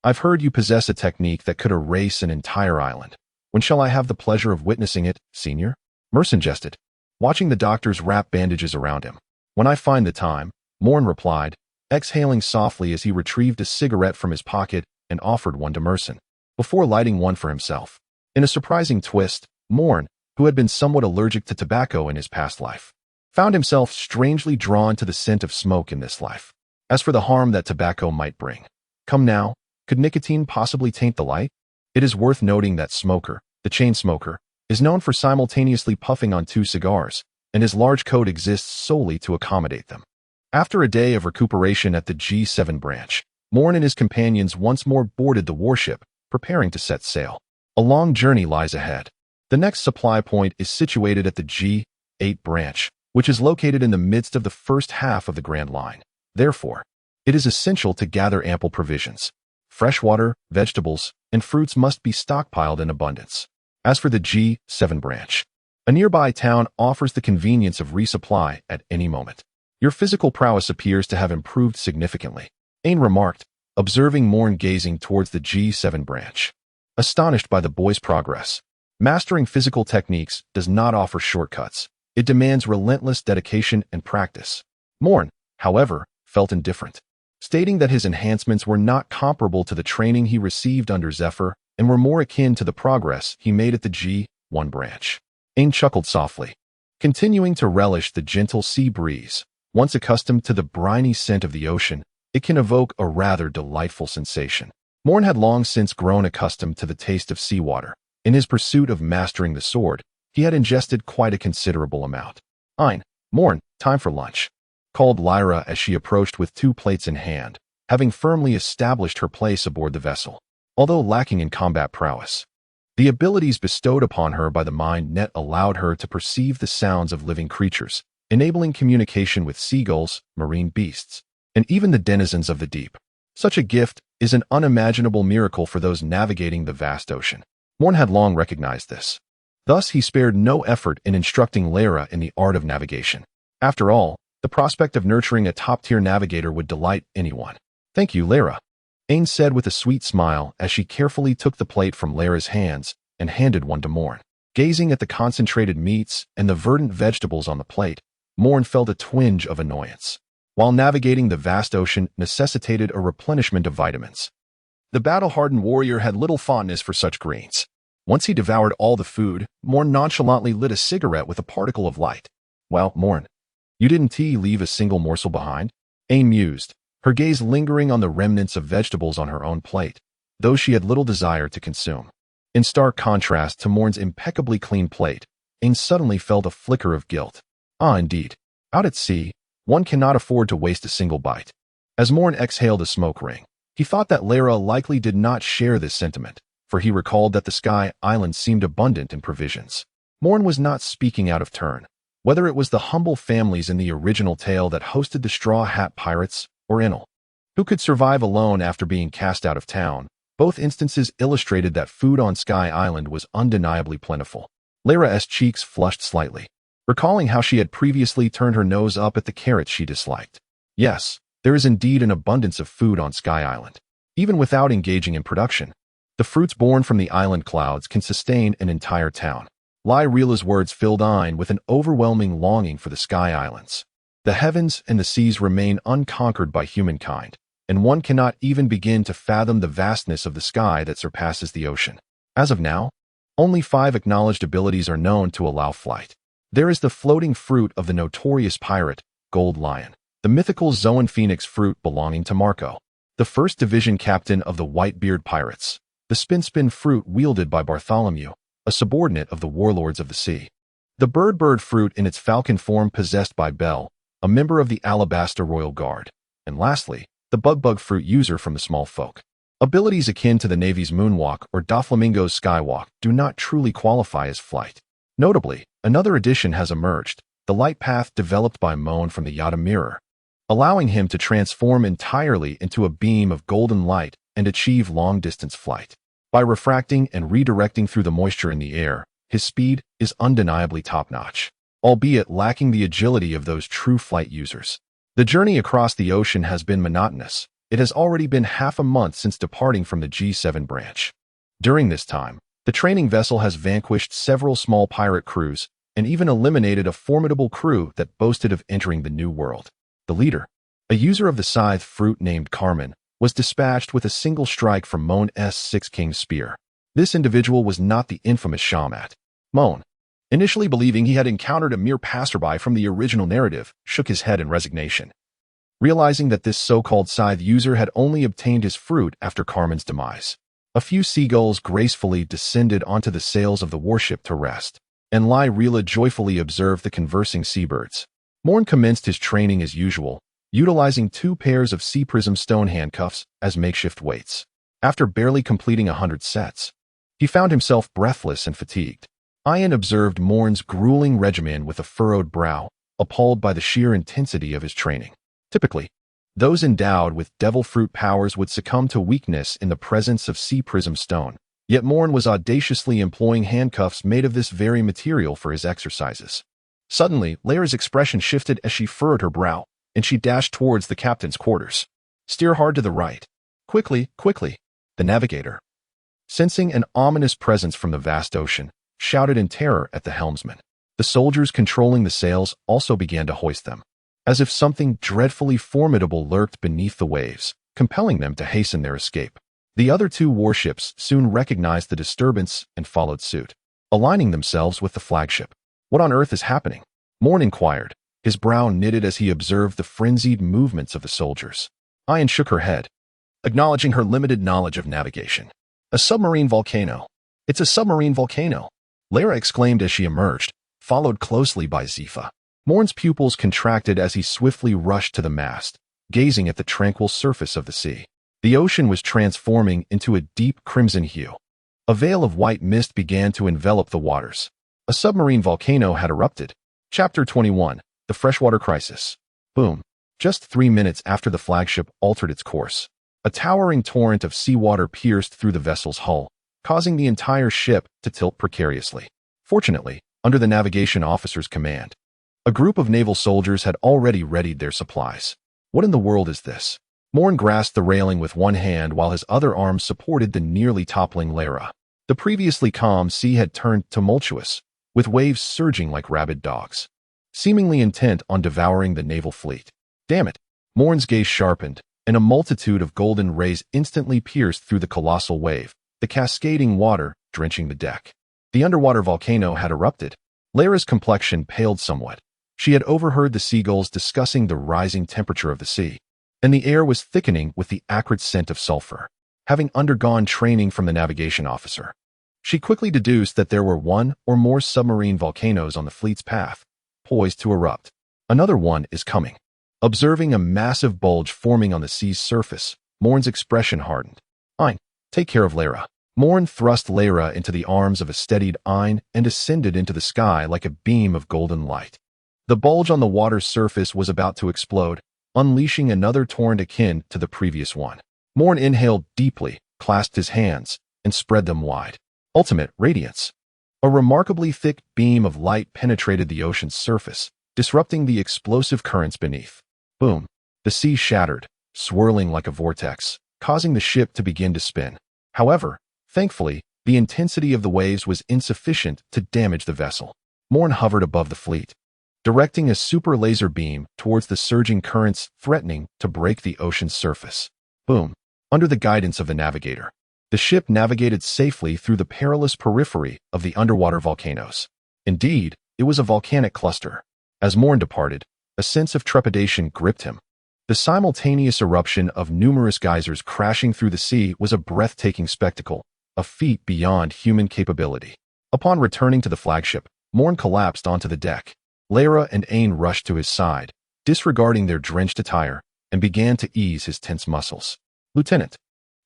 I've heard you possess a technique that could erase an entire island. When shall I have the pleasure of witnessing it, Senior? Merson jested, watching the doctors wrap bandages around him. When I find the time, Moen replied, exhaling softly as he retrieved a cigarette from his pocket and offered one to Merson, before lighting one for himself. In a surprising twist, Moen, who had been somewhat allergic to tobacco in his past life, found himself strangely drawn to the scent of smoke in this life. As for the harm that tobacco might bring, come now, could nicotine possibly taint the light? It is worth noting that Smoker, the chain smoker, is known for simultaneously puffing on 2 cigars, and his large coat exists solely to accommodate them. After a day of recuperation at the G7 branch, Moen and his companions once more boarded the warship, preparing to set sail. A long journey lies ahead. The next supply point is situated at the G8 branch, which is located in the midst of the first half of the Grand Line. Therefore, it is essential to gather ample provisions. Fresh water, vegetables, and fruits must be stockpiled in abundance. As for the G7 branch, a nearby town offers the convenience of resupply at any moment. Your physical prowess appears to have improved significantly, Ain remarked, observing Moen gazing towards the G7 branch. Astonished by the boy's progress, mastering physical techniques does not offer shortcuts. It demands relentless dedication and practice. Moen, however, felt indifferent, stating that his enhancements were not comparable to the training he received under Zephyr and were more akin to the progress he made at the G1 branch. Ain chuckled softly, continuing to relish the gentle sea breeze. Once accustomed to the briny scent of the ocean, it can evoke a rather delightful sensation. Moen had long since grown accustomed to the taste of seawater. In his pursuit of mastering the sword, he had ingested quite a considerable amount. Ein, Moen, time for lunch, called Lyra as she approached with 2 plates in hand, having firmly established her place aboard the vessel. Although lacking in combat prowess, the abilities bestowed upon her by the mind net allowed her to perceive the sounds of living creatures, enabling communication with seagulls, marine beasts, and even the denizens of the deep. Such a gift is an unimaginable miracle for those navigating the vast ocean. Moen had long recognized this. Thus, he spared no effort in instructing Lyra in the art of navigation. After all, the prospect of nurturing a top-tier navigator would delight anyone. Thank you, Lyra, Ain said with a sweet smile as she carefully took the plate from Lyra's hands and handed one to Moen. Gazing at the concentrated meats and the verdant vegetables on the plate, Moen felt a twinge of annoyance. While navigating the vast ocean necessitated a replenishment of vitamins, the battle-hardened warrior had little fondness for such greens. Once he devoured all the food, Moen nonchalantly lit a cigarette with a particle of light. Well, Moen, you didn't leave a single morsel behind? Ain mused, her gaze lingering on the remnants of vegetables on her own plate, though she had little desire to consume. In stark contrast to Moen's impeccably clean plate, Ain suddenly felt a flicker of guilt. Ah, indeed. Out at sea, one cannot afford to waste a single bite. As Moen exhaled a smoke ring, he thought that Lyra likely did not share this sentiment, for he recalled that the Sky Island seemed abundant in provisions. Moen was not speaking out of turn, whether it was the humble families in the original tale that hosted the Straw Hat Pirates, or Enel, who could survive alone after being cast out of town. Both instances illustrated that food on Sky Island was undeniably plentiful. Lyra's cheeks flushed slightly, recalling how she had previously turned her nose up at the carrots she disliked. Yes, there is indeed an abundance of food on Sky Island. Even without engaging in production, the fruits born from the island clouds can sustain an entire town. Lyra's words filled Ain with an overwhelming longing for the Sky Islands. The heavens and the seas remain unconquered by humankind, and one cannot even begin to fathom the vastness of the sky that surpasses the ocean. As of now, only 5 acknowledged abilities are known to allow flight. There is the floating fruit of the notorious pirate, Gold Lion, the mythical Zoan Phoenix fruit belonging to Marco, the 1st Division captain of the Whitebeard Pirates, the spin fruit wielded by Bartholomew, a subordinate of the warlords of the sea. The bird fruit in its falcon form possessed by Bell, a member of the Alabasta Royal Guard. And lastly, the bug fruit user from the small folk. Abilities akin to the Navy's moonwalk or Doflamingo's skywalk do not truly qualify as flight. Notably, another addition has emerged, the light path developed by Moen from the Yada Mirror, allowing him to transform entirely into a beam of golden light and achieve long-distance flight. By refracting and redirecting through the moisture in the air, his speed is undeniably top-notch, albeit lacking the agility of those true flight users. The journey across the ocean has been monotonous. It has already been half a month since departing from the G7 branch. During this time, the training vessel has vanquished several small pirate crews and even eliminated a formidable crew that boasted of entering the New World. The leader, a user of the scythe fruit named Carmen, was dispatched with a single strike from Moen's Six-King spear. This individual was not the infamous Shamat. Moen, initially believing he had encountered a mere passerby from the original narrative, shook his head in resignation, realizing that this so-called scythe user had only obtained his fruit after Carmen's demise. A few seagulls gracefully descended onto the sails of the warship to rest, and Lyrila joyfully observed the conversing seabirds. Moen commenced his training as usual, utilizing 2 pairs of sea prism stone handcuffs as makeshift weights. After barely completing 100 sets, he found himself breathless and fatigued. Ian observed Moen's grueling regimen with a furrowed brow, appalled by the sheer intensity of his training. Typically, those endowed with devil fruit powers would succumb to weakness in the presence of sea prism stone, yet Moen was audaciously employing handcuffs made of this very material for his exercises. Suddenly, Lyra's expression shifted as she furrowed her brow, and she dashed towards the captain's quarters. "Steer hard to the right. Quickly, quickly!" The navigator, sensing an ominous presence from the vast ocean, shouted in terror at the helmsman. The soldiers controlling the sails also began to hoist them, as if something dreadfully formidable lurked beneath the waves, compelling them to hasten their escape. The other 2 warships soon recognized the disturbance and followed suit, aligning themselves with the flagship. "What on earth is happening?" Moen inquired, his brow knitted as he observed the frenzied movements of the soldiers. Ian shook her head, acknowledging her limited knowledge of navigation. "A submarine volcano. It's a submarine volcano," Lyra exclaimed as she emerged, followed closely by Zifa. Moen's pupils contracted as he swiftly rushed to the mast, gazing at the tranquil surface of the sea. The ocean was transforming into a deep crimson hue. A veil of white mist began to envelop the waters. A submarine volcano had erupted. Chapter 21, The Freshwater Crisis. Boom. Just 3 minutes after the flagship altered its course, a towering torrent of seawater pierced through the vessel's hull, causing the entire ship to tilt precariously. Fortunately, under the navigation officer's command, a group of naval soldiers had already readied their supplies. "What in the world is this?" Moen grasped the railing with one hand while his other arm supported the nearly toppling Lyra. The previously calm sea had turned tumultuous, with waves surging like rabid dogs, seemingly intent on devouring the naval fleet. "Damn it!" Moen's gaze sharpened, and a multitude of golden rays instantly pierced through the colossal wave, the cascading water drenching the deck. The underwater volcano had erupted. Lyra's complexion paled somewhat. She had overheard the seagulls discussing the rising temperature of the sea, and the air was thickening with the acrid scent of sulfur. Having undergone training from the navigation officer, she quickly deduced that there were 1 or more submarine volcanoes on the fleet's path, poised to erupt. "Another one is coming." Observing a massive bulge forming on the sea's surface, Moen's expression hardened. "Ein, take care of Lyra." Moen thrust Lyra into the arms of a steadied Ein and ascended into the sky like a beam of golden light. The bulge on the water's surface was about to explode, unleashing another torrent akin to the previous one. Moen inhaled deeply, clasped his hands, and spread them wide. Ultimate radiance. A remarkably thick beam of light penetrated the ocean's surface, disrupting the explosive currents beneath. Boom. The sea shattered, swirling like a vortex, causing the ship to begin to spin. However, thankfully, the intensity of the waves was insufficient to damage the vessel. Moen hovered above the fleet, directing a super laser beam towards the surging currents threatening to break the ocean's surface. Boom. Under the guidance of the navigator, the ship navigated safely through the perilous periphery of the underwater volcanoes. Indeed, it was a volcanic cluster. As Moen departed, a sense of trepidation gripped him. The simultaneous eruption of numerous geysers crashing through the sea was a breathtaking spectacle, a feat beyond human capability. Upon returning to the flagship, Moen collapsed onto the deck. Lara and Ain rushed to his side, disregarding their drenched attire, and began to ease his tense muscles. "Lieutenant,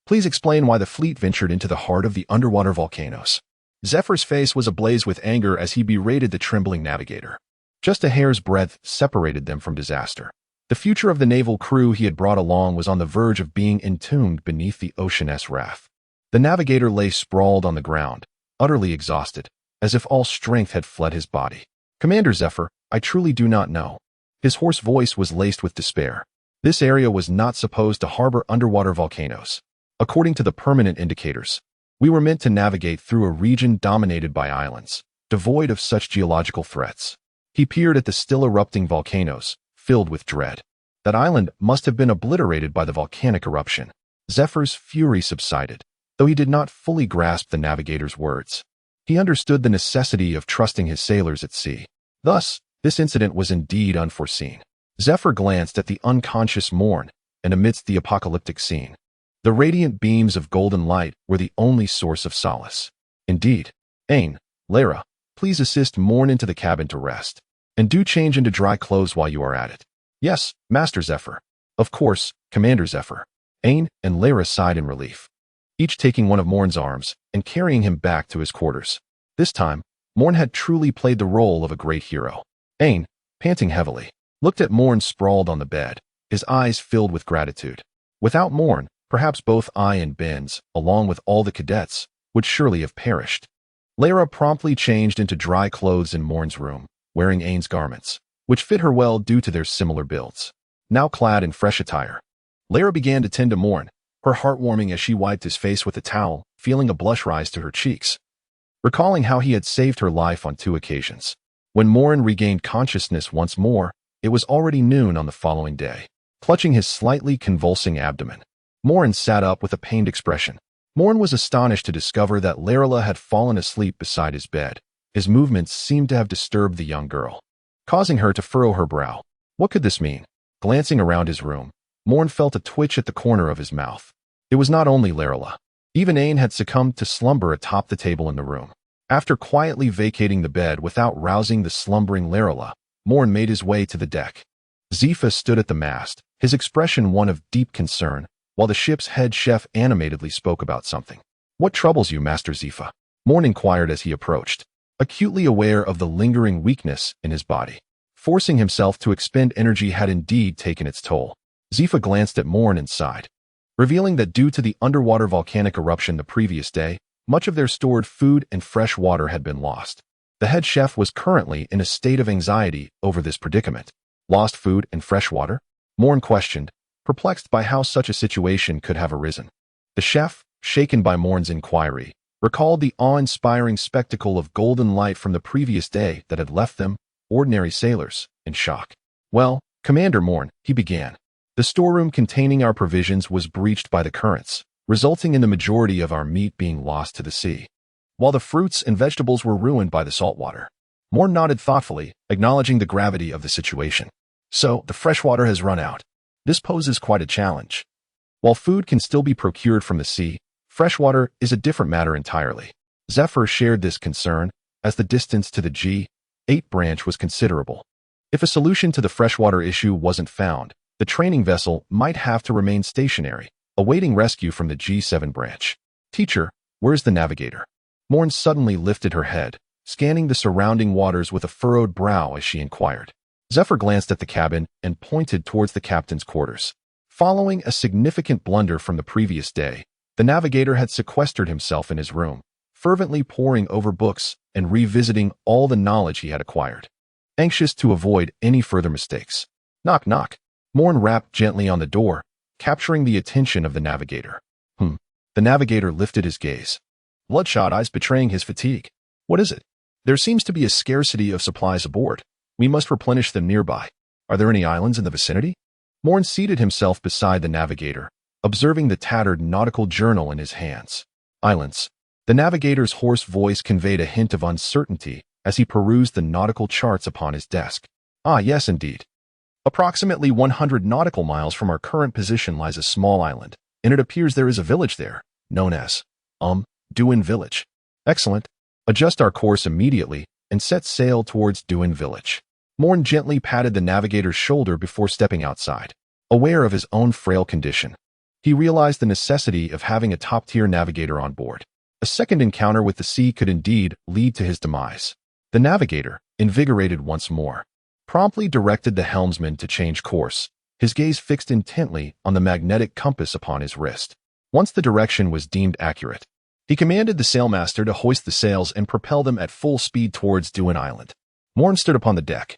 please explain why the fleet ventured into the heart of the underwater volcanoes." Zephyr's face was ablaze with anger as he berated the trembling navigator. Just a hair's breadth separated them from disaster. The future of the naval crew he had brought along was on the verge of being entombed beneath the ocean's wrath. The navigator lay sprawled on the ground, utterly exhausted, as if all strength had fled his body. "Commander Zephyr, I truly do not know." His hoarse voice was laced with despair. This area was not supposed to harbor underwater volcanoes. According to the permanent indicators, we were meant to navigate through a region dominated by islands, devoid of such geological threats. He peered at the still erupting volcanoes, filled with dread. That island must have been obliterated by the volcanic eruption. Zephyr's fury subsided, though he did not fully grasp the navigator's words. He understood the necessity of trusting his sailors at sea. Thus, this incident was indeed unforeseen. Zephyr glanced at the unconscious Moen, and amidst the apocalyptic scene, the radiant beams of golden light were the only source of solace. Indeed. "Ain, Lara, please assist Moen into the cabin to rest. And do change into dry clothes while you are at it." "Yes, Master Zephyr." "Of course, Commander Zephyr." Ain and Lara sighed in relief, each taking one of Moen's arms and carrying him back to his quarters. This time, Moen had truly played the role of a great hero. Ain, panting heavily, looked at Moen sprawled on the bed, his eyes filled with gratitude. Without Moen, perhaps both I and Benz, along with all the cadets, would surely have perished. Lara promptly changed into dry clothes in Moen's room, wearing Ain's garments, which fit her well due to their similar builds. Now clad in fresh attire, Lara began to tend to Moen, her heart warming as she wiped his face with a towel, feeling a blush rise to her cheeks. Recalling how he had saved her life on 2 occasions. When Moen regained consciousness once more, it was already noon on the following day. Clutching his slightly convulsing abdomen, Moen sat up with a pained expression. Moen was astonished to discover that Lara had fallen asleep beside his bed. His movements seemed to have disturbed the young girl, causing her to furrow her brow. What could this mean? Glancing around his room, Moen felt a twitch at the corner of his mouth. It was not only Lara. Even Ain had succumbed to slumber atop the table in the room. After quietly vacating the bed without rousing the slumbering Lara, Moen made his way to the deck. Zifa stood at the mast, his expression one of deep concern, while the ship's head chef animatedly spoke about something. "What troubles you, Master Zifa?" Moen inquired as he approached, acutely aware of the lingering weakness in his body. Forcing himself to expend energy had indeed taken its toll. Zifa glanced at Moen and sighed, revealing that due to the underwater volcanic eruption the previous day, much of their stored food and fresh water had been lost. The head chef was currently in a state of anxiety over this predicament. Lost food and fresh water? Moen questioned, perplexed by how such a situation could have arisen. The chef, shaken by Moen's inquiry, recalled the awe-inspiring spectacle of golden light from the previous day that had left them, ordinary sailors, in shock. "Well, Commander Moen," he began, "the storeroom containing our provisions was breached by the currents, resulting in the majority of our meat being lost to the sea, while the fruits and vegetables were ruined by the salt water." Moen nodded thoughtfully, acknowledging the gravity of the situation. "So, the fresh water has run out. This poses quite a challenge. While food can still be procured from the sea, freshwater is a different matter entirely." Zephyr shared this concern, as the distance to the G8 branch was considerable. If a solution to the freshwater issue wasn't found, the training vessel might have to remain stationary, awaiting rescue from the G7 branch. "Teacher, where's the navigator?" Moen suddenly lifted her head, scanning the surrounding waters with a furrowed brow as she inquired. Zephyr glanced at the cabin and pointed towards the captain's quarters. Following a significant blunder from the previous day, the navigator had sequestered himself in his room, fervently poring over books and revisiting all the knowledge he had acquired. Anxious to avoid any further mistakes. Knock, knock. Moen rapped gently on the door, capturing the attention of the navigator. The navigator lifted his gaze, bloodshot eyes betraying his fatigue. "What is it?" "There seems to be a scarcity of supplies aboard. We must replenish them nearby. Are there any islands in the vicinity?" Moen seated himself beside the navigator, observing the tattered nautical journal in his hands. "Islands." The navigator's hoarse voice conveyed a hint of uncertainty as he perused the nautical charts upon his desk. "Ah, yes, indeed. Approximately 100 nautical miles from our current position lies a small island, and it appears there is a village there, known as, Duin Village. Excellent. Adjust our course immediately and set sail towards Duin Village. Moen gently patted the navigator's shoulder before stepping outside. Aware of his own frail condition, he realized the necessity of having a top-tier navigator on board. A second encounter with the sea could indeed lead to his demise. The navigator, invigorated once more, promptly directed the helmsman to change course, his gaze fixed intently on the magnetic compass upon his wrist. Once the direction was deemed accurate, he commanded the sailmaster to hoist the sails and propel them at full speed towards Duin Island. Moen stood upon the deck,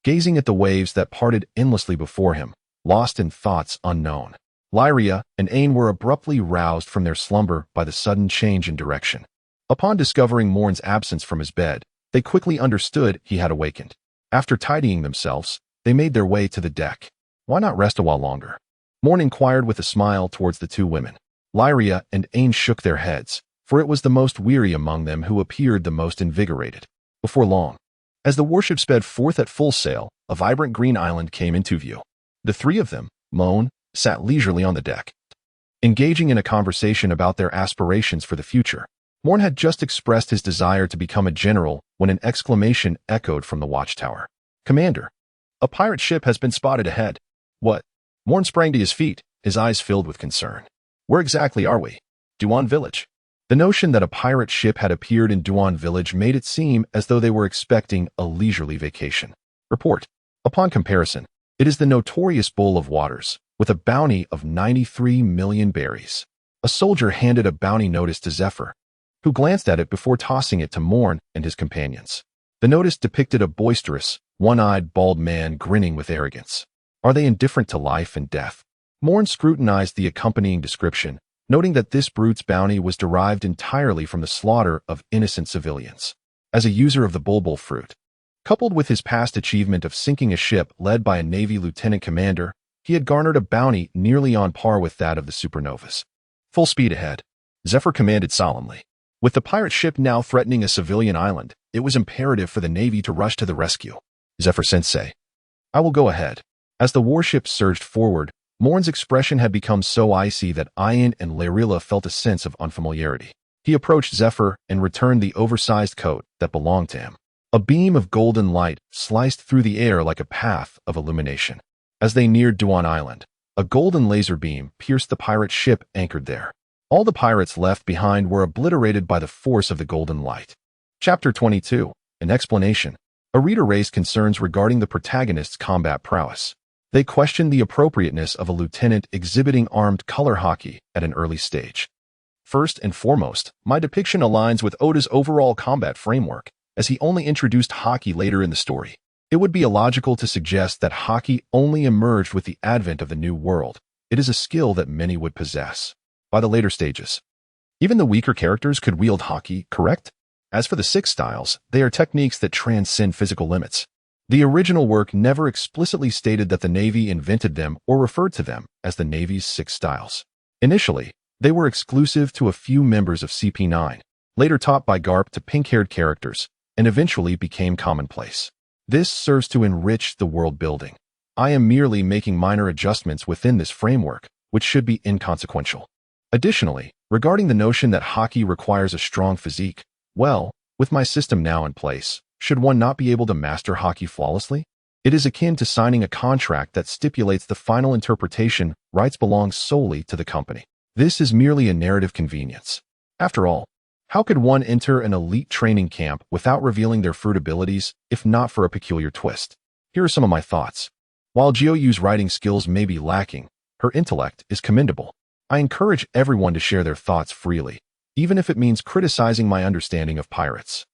gazing at the waves that parted endlessly before him, lost in thoughts unknown. Lyria and Ain were abruptly roused from their slumber by the sudden change in direction. Upon discovering Moen's absence from his bed, they quickly understood he had awakened. After tidying themselves, they made their way to the deck. Why not rest a while longer? Moen inquired with a smile towards the two women. Lyria and Ain shook their heads, for it was the most weary among them who appeared the most invigorated. Before long, as the warship sped forth at full sail, a vibrant green island came into view. The three of them, Moen, sat leisurely on the deck, engaging in a conversation about their aspirations for the future. Moen had just expressed his desire to become a general when an exclamation echoed from the watchtower. "Commander, a pirate ship has been spotted ahead." "What?" Moen sprang to his feet, his eyes filled with concern. "Where exactly are we?" "Duin Village." The notion that a pirate ship had appeared in Duin Village made it seem as though they were expecting a leisurely vacation. "Report." Upon comparison, it is the notorious Bowl of Waters, with a bounty of 93 million berries. A soldier handed a bounty notice to Zephyr, who glanced at it before tossing it to Moen and his companions. The notice depicted a boisterous, one-eyed, bald man grinning with arrogance. Are they indifferent to life and death? Moen scrutinized the accompanying description, noting that this brute's bounty was derived entirely from the slaughter of innocent civilians. As a user of the bulbul fruit, coupled with his past achievement of sinking a ship led by a Navy lieutenant commander, he had garnered a bounty nearly on par with that of the supernovas. "Full speed ahead," Zephyr commanded solemnly. With the pirate ship now threatening a civilian island, it was imperative for the Navy to rush to the rescue. "Zephyr-sensei, I will go ahead." As the warship surged forward, Moen's expression had become so icy that Ain and Lyrilla felt a sense of unfamiliarity. He approached Zephyr and returned the oversized coat that belonged to him. A beam of golden light sliced through the air like a path of illumination. As they neared Duin Island, a golden laser beam pierced the pirate ship anchored there. All the pirates left behind were obliterated by the force of the golden light. Chapter 22, an explanation. A reader raised concerns regarding the protagonist's combat prowess. They questioned the appropriateness of a lieutenant exhibiting armed color hockey at an early stage. First and foremost, my depiction aligns with Oda's overall combat framework, as he only introduced hockey later in the story. It would be illogical to suggest that hockey only emerged with the advent of the New World. It is a skill that many would possess by the later stages. Even the weaker characters could wield hockey, correct? As for the six styles, they are techniques that transcend physical limits. The original work never explicitly stated that the Navy invented them or referred to them as the Navy's six styles. Initially, they were exclusive to a few members of CP9, later taught by Garp to pink-haired characters, and eventually became commonplace. This serves to enrich the world building. I am merely making minor adjustments within this framework, which should be inconsequential. Additionally, regarding the notion that hockey requires a strong physique, well, with my system now in place, should one not be able to master hockey flawlessly? It is akin to signing a contract that stipulates the final interpretation rights belong solely to the company. This is merely a narrative convenience. After all, how could one enter an elite training camp without revealing their fruit abilities, if not for a peculiar twist? Here are some of my thoughts. While Jiuyue's writing skills may be lacking, her intellect is commendable. I encourage everyone to share their thoughts freely, even if it means criticizing my understanding of pirates.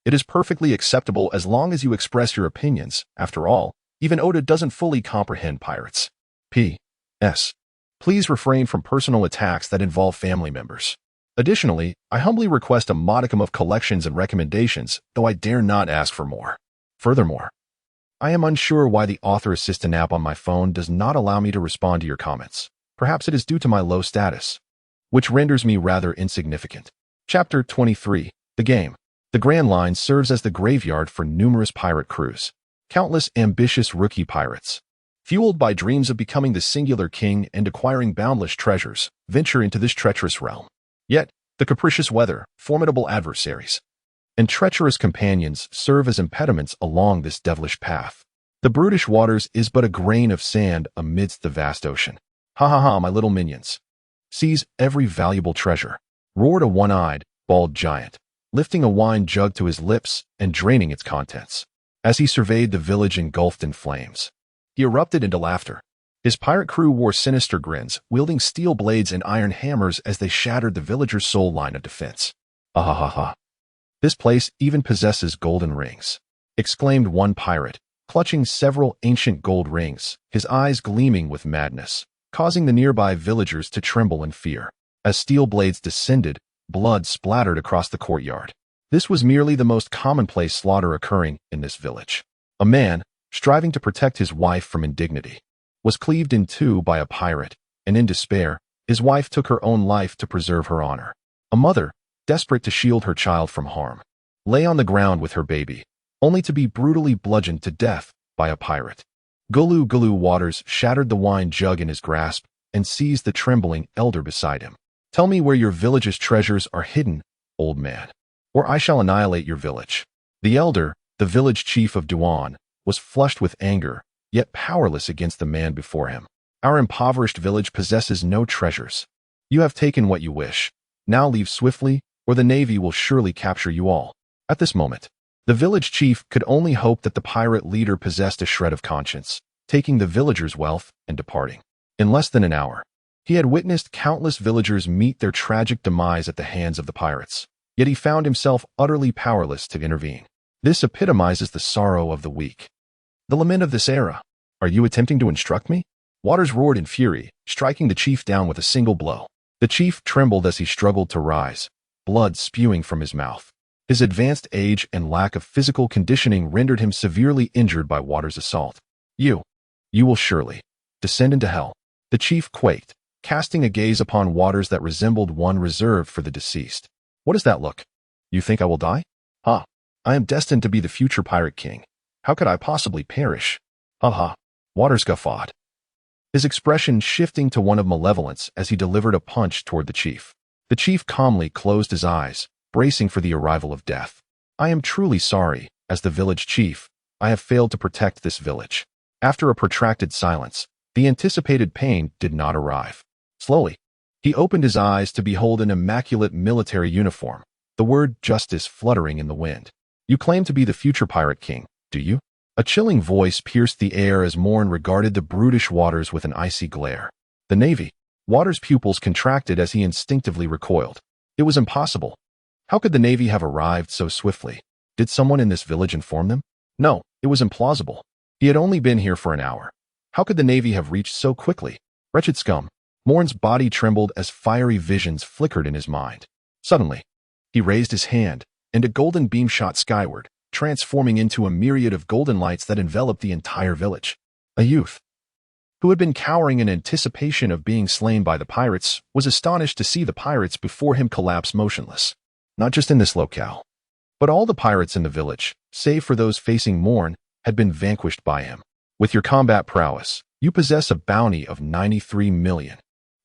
It is perfectly acceptable as long as you express your opinions. After all, even Oda doesn't fully comprehend pirates. P.S. Please refrain from personal attacks that involve family members. Additionally, I humbly request a modicum of collections and recommendations, though I dare not ask for more. Furthermore, I am unsure why the author assistant app on my phone does not allow me to respond to your comments. Perhaps it is due to my low status, which renders me rather insignificant. Chapter 23, The Game. The Grand Line serves as the graveyard for numerous pirate crews. Countless ambitious rookie pirates, fueled by dreams of becoming the singular king and acquiring boundless treasures, venture into this treacherous realm. Yet, The capricious weather, formidable adversaries, and treacherous companions serve as impediments along this devilish path. The brutish waters is but a grain of sand amidst the vast ocean. Ha ha ha, my little minions. Seize every valuable treasure, roared a one-eyed, bald giant, lifting a wine jug to his lips and draining its contents. As he surveyed the village engulfed in flames, he erupted into laughter. His pirate crew wore sinister grins, wielding steel blades and iron hammers as they shattered the villagers' sole line of defense. Ah ha ha ha. This place even possesses golden rings, exclaimed one pirate, clutching several ancient gold rings, his eyes gleaming with madness, causing the nearby villagers to tremble in fear. As steel blades descended, blood splattered across the courtyard. This was merely the most commonplace slaughter occurring in this village. A man, striving to protect his wife from indignity, was cleaved in two by a pirate, and in despair, his wife took her own life to preserve her honor. A mother, desperate to shield her child from harm, lay on the ground with her baby, only to be brutally bludgeoned to death by a pirate. Gulu Gulu Waters shattered the wine jug in his grasp and seized the trembling elder beside him. Tell me where your village's treasures are hidden, old man, or I shall annihilate your village. The elder, the village chief of Duan, was flushed with anger, yet powerless against the man before him. Our impoverished village possesses no treasures. You have taken what you wish. Now leave swiftly, or the navy will surely capture you all. At this moment, the village chief could only hope that the pirate leader possessed a shred of conscience, taking the villagers' wealth and departing. In less than an hour, he had witnessed countless villagers meet their tragic demise at the hands of the pirates, yet he found himself utterly powerless to intervene. This epitomizes the sorrow of the weak, the lament of this era. Are you attempting to instruct me? Waters roared in fury, striking the chief down with a single blow. The chief trembled as he struggled to rise, blood spewing from his mouth. His advanced age and lack of physical conditioning rendered him severely injured by Waters' assault. You will surely descend into hell. The chief quaked, casting a gaze upon Waters that resembled one reserved for the deceased. What does that look? You think I will die? Ha! I am destined to be the future pirate king. How could I possibly perish? Ha ha! Waters guffawed, his expression shifting to one of malevolence as he delivered a punch toward the chief. The chief calmly closed his eyes, bracing for the arrival of death. I am truly sorry, as the village chief, I have failed to protect this village. After a protracted silence, the anticipated pain did not arrive. Slowly, he opened his eyes to behold an immaculate military uniform, the word justice fluttering in the wind. You claim to be the future pirate king, do you? A chilling voice pierced the air as Moen regarded the brutish Waters with an icy glare. The navy. Waters' pupils contracted as he instinctively recoiled. It was impossible. How could the navy have arrived so swiftly? Did someone in this village inform them? No, it was implausible. He had only been here for an hour. How could the navy have reached so quickly? Wretched scum. Moen's body trembled as fiery visions flickered in his mind. Suddenly, he raised his hand, and a golden beam shot skyward, transforming into a myriad of golden lights that enveloped the entire village. A youth, who had been cowering in anticipation of being slain by the pirates, was astonished to see the pirates before him collapse motionless. Not just in this locale, but all the pirates in the village, save for those facing Moen, had been vanquished by him. With your combat prowess, you possess a bounty of 93 million.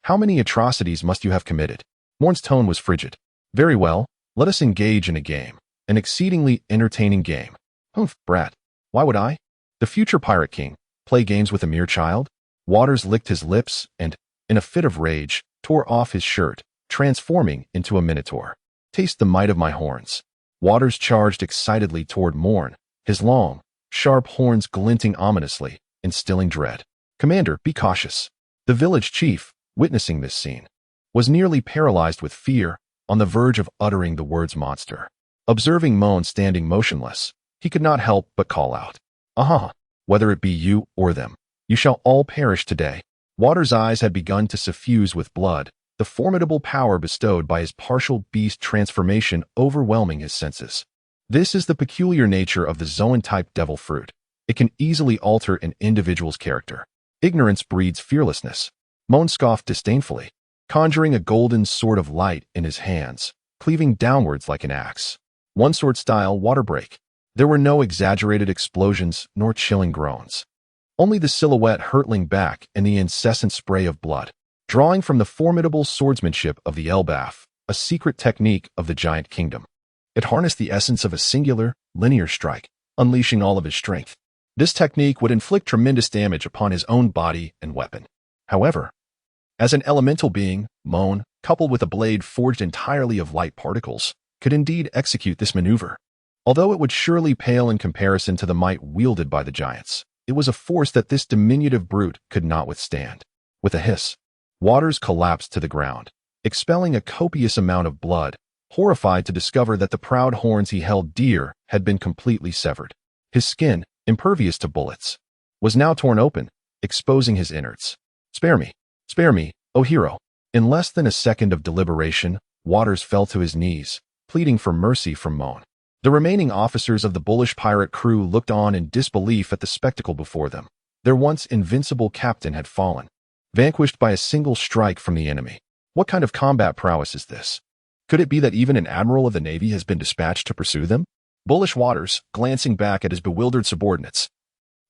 How many atrocities must you have committed? Moen's tone was frigid. Very well, let us engage in a game. An exceedingly entertaining game. Humph, brat. Why would I, the future pirate king, play games with a mere child? Waters licked his lips and, in a fit of rage, tore off his shirt, transforming into a minotaur. Taste the might of my horns. Waters charged excitedly toward Moen, his long, sharp horns glinting ominously, instilling dread. Commander, be cautious. The village chief, witnessing this scene, was nearly paralyzed with fear, on the verge of uttering the words monster. Observing Moen standing motionless, he could not help but call out, "Aha! Whether it be you or them, you shall all perish today." Waters' eyes had begun to suffuse with blood, the formidable power bestowed by his partial beast transformation overwhelming his senses. This is the peculiar nature of the Zoan-type devil fruit. It can easily alter an individual's character. Ignorance breeds fearlessness. Moen scoffed disdainfully, conjuring a golden sword of light in his hands, cleaving downwards like an axe. One sword-style water break. There were no exaggerated explosions nor chilling groans. Only the silhouette hurtling back and the incessant spray of blood. Drawing from the formidable swordsmanship of the Elbaf, a secret technique of the giant kingdom. It harnessed the essence of a singular, linear strike, unleashing all of his strength. This technique would inflict tremendous damage upon his own body and weapon. However, as an elemental being, Moen, coupled with a blade forged entirely of light particles, could indeed execute this maneuver. Although it would surely pale in comparison to the might wielded by the giants, it was a force that this diminutive brute could not withstand. With a hiss, Waters collapsed to the ground, expelling a copious amount of blood, horrified to discover that the proud horns he held dear had been completely severed. His skin, impervious to bullets, was now torn open, exposing his innards. Spare me, O hero. In less than a second of deliberation, Waters fell to his knees, pleading for mercy from Moen. The remaining officers of the bullish pirate crew looked on in disbelief at the spectacle before them. Their once invincible captain had fallen, vanquished by a single strike from the enemy. What kind of combat prowess is this? Could it be that even an admiral of the Navy has been dispatched to pursue them? Bullish Waters, glancing back at his bewildered subordinates,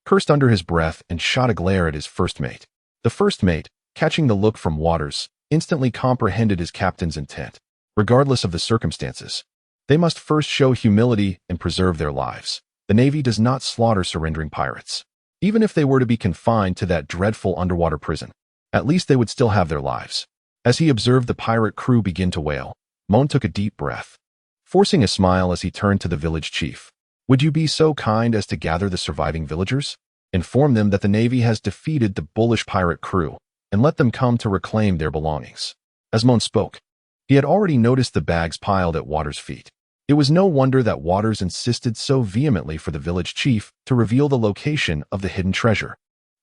cursed under his breath and shot a glare at his first mate. The first mate, catching the look from Waters, instantly comprehended his captain's intent. Regardless of the circumstances, they must first show humility and preserve their lives. The Navy does not slaughter surrendering pirates. Even if they were to be confined to that dreadful underwater prison, at least they would still have their lives. As he observed the pirate crew begin to wail, Moen took a deep breath, forcing a smile as he turned to the village chief. Would you be so kind as to gather the surviving villagers? Inform them that the Navy has defeated the bullish pirate crew, and let them come to reclaim their belongings. As Moen spoke, he had already noticed the bags piled at Waters' feet. It was no wonder that Waters insisted so vehemently for the village chief to reveal the location of the hidden treasure,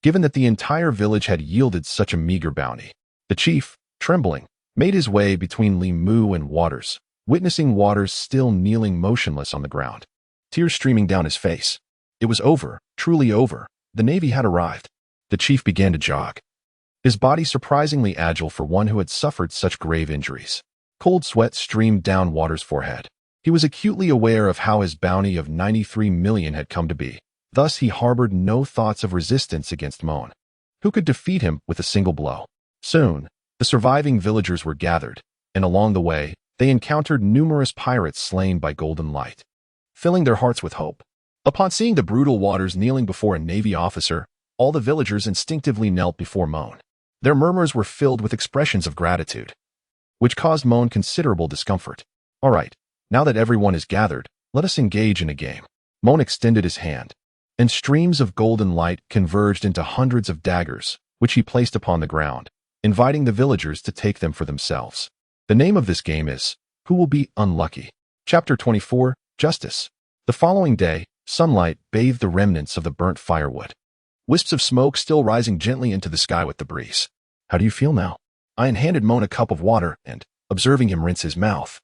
given that the entire village had yielded such a meager bounty. The chief, trembling, made his way between Li Mu and Waters, witnessing Waters still kneeling motionless on the ground, tears streaming down his face. It was over, truly over. The Navy had arrived. The chief began to jog, his body surprisingly agile for one who had suffered such grave injuries. Cold sweat streamed down Waters' forehead. He was acutely aware of how his bounty of 93 million had come to be. Thus he harbored no thoughts of resistance against Moen, who could defeat him with a single blow. Soon, the surviving villagers were gathered, and along the way, they encountered numerous pirates slain by golden light, filling their hearts with hope. Upon seeing the brutal Waters kneeling before a Navy officer, all the villagers instinctively knelt before Moen. Their murmurs were filled with expressions of gratitude, which caused Moen considerable discomfort. All right, now that everyone is gathered, let us engage in a game. Moen extended his hand, and streams of golden light converged into hundreds of daggers, which he placed upon the ground, inviting the villagers to take them for themselves. The name of this game is, Who Will Be Unlucky? Chapter 24, Justice. The following day, sunlight bathed the remnants of the burnt firewood, wisps of smoke still rising gently into the sky with the breeze. How do you feel now? Ian handed Moen a cup of water and, observing him rinse his mouth,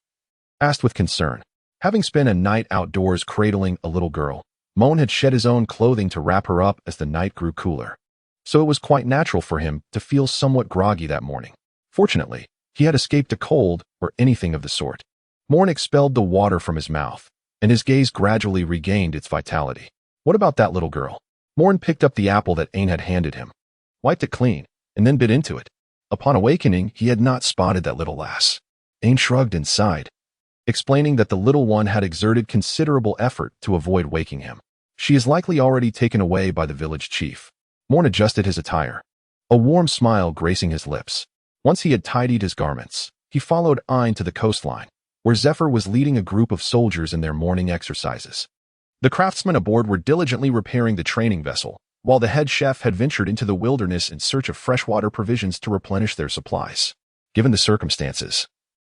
asked with concern. Having spent a night outdoors cradling a little girl, Moen had shed his own clothing to wrap her up as the night grew cooler. So it was quite natural for him to feel somewhat groggy that morning. Fortunately, he had escaped a cold or anything of the sort. Moen expelled the water from his mouth, and his gaze gradually regained its vitality. What about that little girl? Moen picked up the apple that Ain had handed him, wiped it clean, and then bit into it. Upon awakening, he had not spotted that little lass. Ain shrugged and sighed, explaining that the little one had exerted considerable effort to avoid waking him. She is likely already taken away by the village chief. Moen adjusted his attire, a warm smile gracing his lips. Once he had tidied his garments, he followed Ain to the coastline, where Zephyr was leading a group of soldiers in their morning exercises. The craftsmen aboard were diligently repairing the training vessel, while the head chef had ventured into the wilderness in search of freshwater provisions to replenish their supplies. Given the circumstances,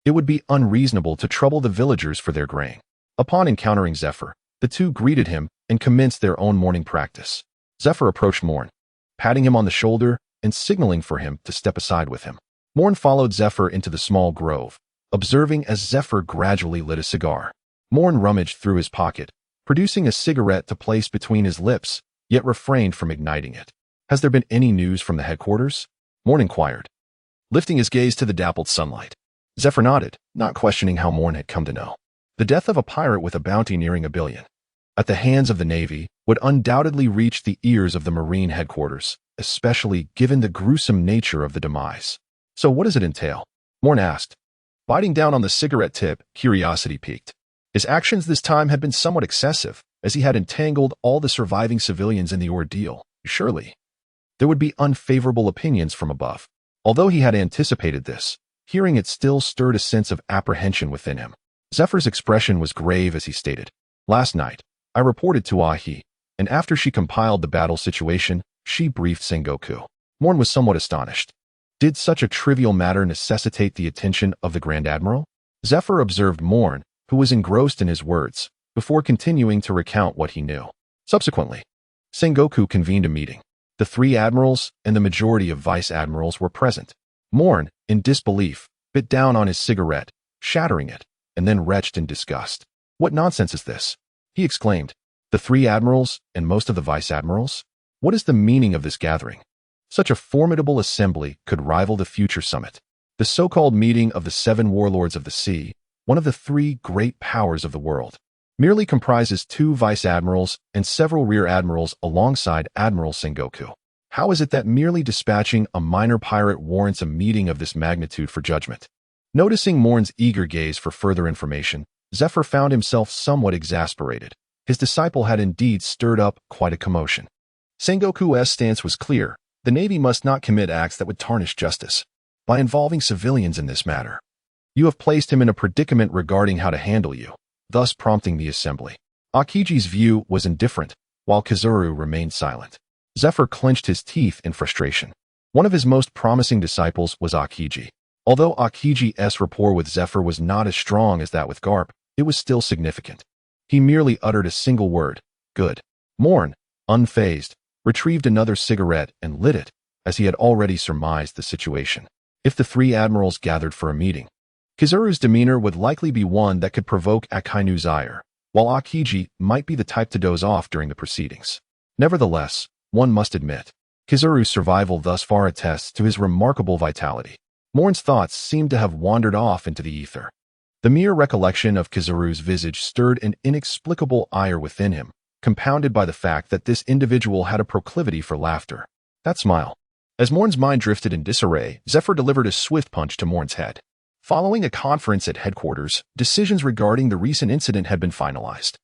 it would be unreasonable to trouble the villagers for their grain. Upon encountering Zephyr, the two greeted him and commenced their own morning practice. Zephyr approached Moen, patting him on the shoulder and signaling for him to step aside with him. Moen followed Zephyr into the small grove, observing as Zephyr gradually lit a cigar. Moen rummaged through his pocket, producing a cigarette to place between his lips, yet refrained from igniting it. Has there been any news from the headquarters? Moen inquired, lifting his gaze to the dappled sunlight. Zephyr nodded, not questioning how Moen had come to know. The death of a pirate with a bounty nearing 1 billion, at the hands of the Navy, would undoubtedly reach the ears of the Marine headquarters, especially given the gruesome nature of the demise. So what does it entail? Moen asked, Biting down on the cigarette tip, curiosity piqued. His actions this time had been somewhat excessive, as he had entangled all the surviving civilians in the ordeal. Surely, there would be unfavorable opinions from above. Although he had anticipated this, hearing it still stirred a sense of apprehension within him. Zephyr's expression was grave as he stated, "Last night, I reported to Ahi, and after she compiled the battle situation, she briefed Sengoku." Moen was somewhat astonished. Did such a trivial matter necessitate the attention of the Grand Admiral? Zephyr observed Moen, who was engrossed in his words, before continuing to recount what he knew. Subsequently, Sengoku convened a meeting. The 3 admirals and the majority of vice-admirals were present. Moen, in disbelief, bit down on his cigarette, shattering it, and then retched in disgust. "What nonsense is this?" he exclaimed. "The 3 admirals and most of the vice-admirals? What is the meaning of this gathering? Such a formidable assembly could rival the future summit. The so-called meeting of the 7 warlords of the sea, one of the 3 great powers of the world, merely comprises 2 vice-admirals and several rear admirals alongside Admiral Sengoku. How is it that merely dispatching a minor pirate warrants a meeting of this magnitude for judgment?" Noticing Moen's eager gaze for further information, Zephyr found himself somewhat exasperated. His disciple had indeed stirred up quite a commotion. Sengoku's stance was clear. The Navy must not commit acts that would tarnish justice. By involving civilians in this matter, you have placed him in a predicament regarding how to handle you, thus prompting the assembly. Akiji's view was indifferent, while Kizuru remained silent. Zephyr clenched his teeth in frustration. One of his most promising disciples was Akiji. Although Akiji's rapport with Zephyr was not as strong as that with Garp, it was still significant. He merely uttered a single word, "Good." Moen, unfazed, retrieved another cigarette and lit it, as he had already surmised the situation. If the 3 admirals gathered for a meeting, Kizuru's demeanor would likely be one that could provoke Akainu's ire, while Akiji might be the type to doze off during the proceedings. Nevertheless, one must admit, Kizuru's survival thus far attests to his remarkable vitality. Moen's thoughts seemed to have wandered off into the ether. The mere recollection of Kizuru's visage stirred an inexplicable ire within him, compounded by the fact that this individual had a proclivity for laughter. That smile. As Moen's mind drifted in disarray, Zephyr delivered a swift punch to Moen's head. Following a conference at headquarters, decisions regarding the recent incident had been finalized.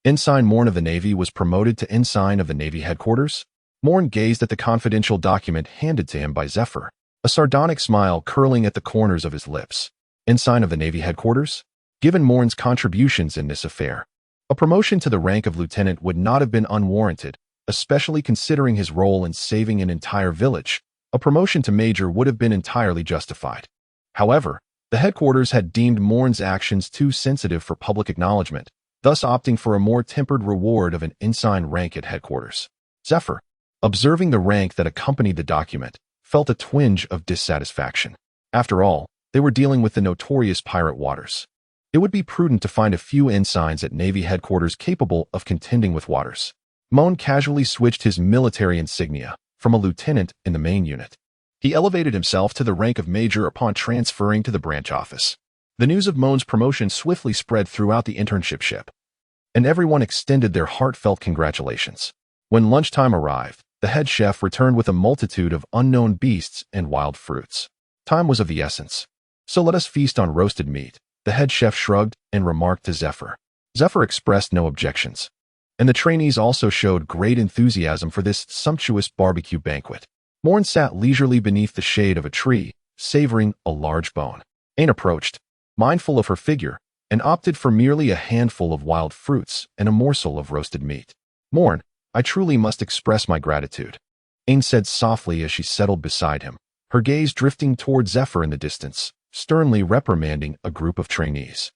Ensign Moen of the Navy was promoted to Ensign of the Navy headquarters. Moen gazed at the confidential document handed to him by Zephyr, a sardonic smile curling at the corners of his lips. Ensign of the Navy headquarters? Given Moen's contributions in this affair, a promotion to the rank of lieutenant would not have been unwarranted, especially considering his role in saving an entire village. A promotion to major would have been entirely justified. However, the headquarters had deemed Moen's actions too sensitive for public acknowledgement, thus opting for a more tempered reward of an ensign rank at headquarters. Zephyr, observing the rank that accompanied the document, felt a twinge of dissatisfaction. After all, they were dealing with the notorious pirate Waters. It would be prudent to find a few ensigns at Navy headquarters capable of contending with Waters. Moen casually switched his military insignia from a lieutenant in the main unit. He elevated himself to the rank of major upon transferring to the branch office. The news of Moen's promotion swiftly spread throughout the internship ship, and everyone extended their heartfelt congratulations. When lunchtime arrived, the head chef returned with a multitude of unknown beasts and wild fruits. Time was of the essence. "So let us feast on roasted meat," the head chef shrugged and remarked to Zephyr. Zephyr expressed no objections, and the trainees also showed great enthusiasm for this sumptuous barbecue banquet. Moen sat leisurely beneath the shade of a tree, savoring a large bone. Ain approached, mindful of her figure, and opted for merely a handful of wild fruits and a morsel of roasted meat. "Moen, I truly must express my gratitude," Ain said softly as she settled beside him, her gaze drifting toward Zephyr in the distance, sternly reprimanding a group of trainees.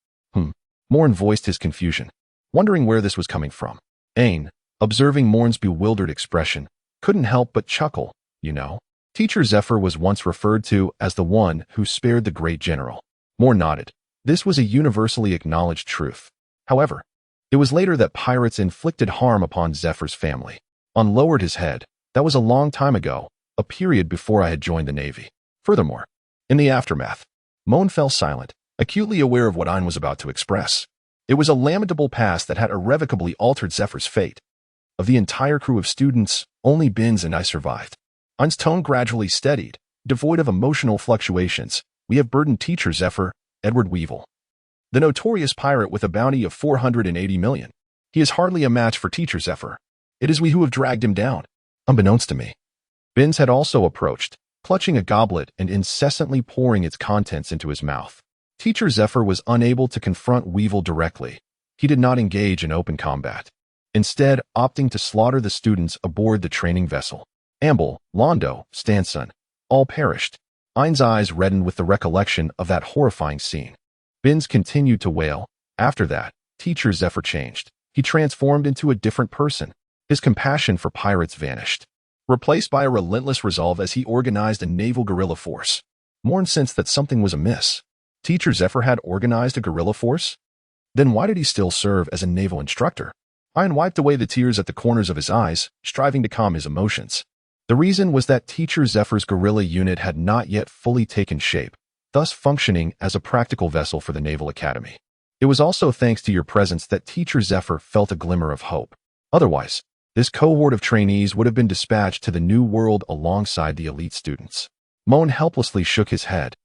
Moen voiced his confusion, wondering where this was coming from. Ain, observing Moen's bewildered expression, couldn't help but chuckle. "You know, Teacher Zephyr was once referred to as the one who spared the great general." Moen nodded. This was a universally acknowledged truth. However, it was later that pirates inflicted harm upon Zephyr's family. On lowered his head. "That was a long time ago, a period before I had joined the Navy. Furthermore, in the aftermath," Moen fell silent, acutely aware of what Ain was about to express. It was a lamentable past that had irrevocably altered Zephyr's fate. Of the entire crew of students, only Binz and I survived. Ain's tone gradually steadied, devoid of emotional fluctuations. "We have burdened Teacher Zephyr, Edward Weevil, the notorious pirate with a bounty of 480 million. He is hardly a match for Teacher Zephyr. It is we who have dragged him down. Unbeknownst to me, Binns had also approached, clutching a goblet and incessantly pouring its contents into his mouth. Teacher Zephyr was unable to confront Weevil directly. He did not engage in open combat, instead opting to slaughter the students aboard the training vessel. Amble, Londo, Stanson, all perished. Ein's eyes reddened with the recollection of that horrifying scene. Binns continued to wail. After that, Teacher Zephyr changed. He transformed into a different person. His compassion for pirates vanished, replaced by a relentless resolve as he organized a naval guerrilla force. Moen sensed that something was amiss. Teacher Zephyr had organized a guerrilla force? Then why did he still serve as a naval instructor? Ein wiped away the tears at the corners of his eyes, striving to calm his emotions. The reason was that Teacher Zephyr's guerrilla unit had not yet fully taken shape, thus functioning as a practical vessel for the Naval Academy. It was also thanks to your presence that Teacher Zephyr felt a glimmer of hope. Otherwise, this cohort of trainees would have been dispatched to the New World alongside the elite students. Moen helplessly shook his head,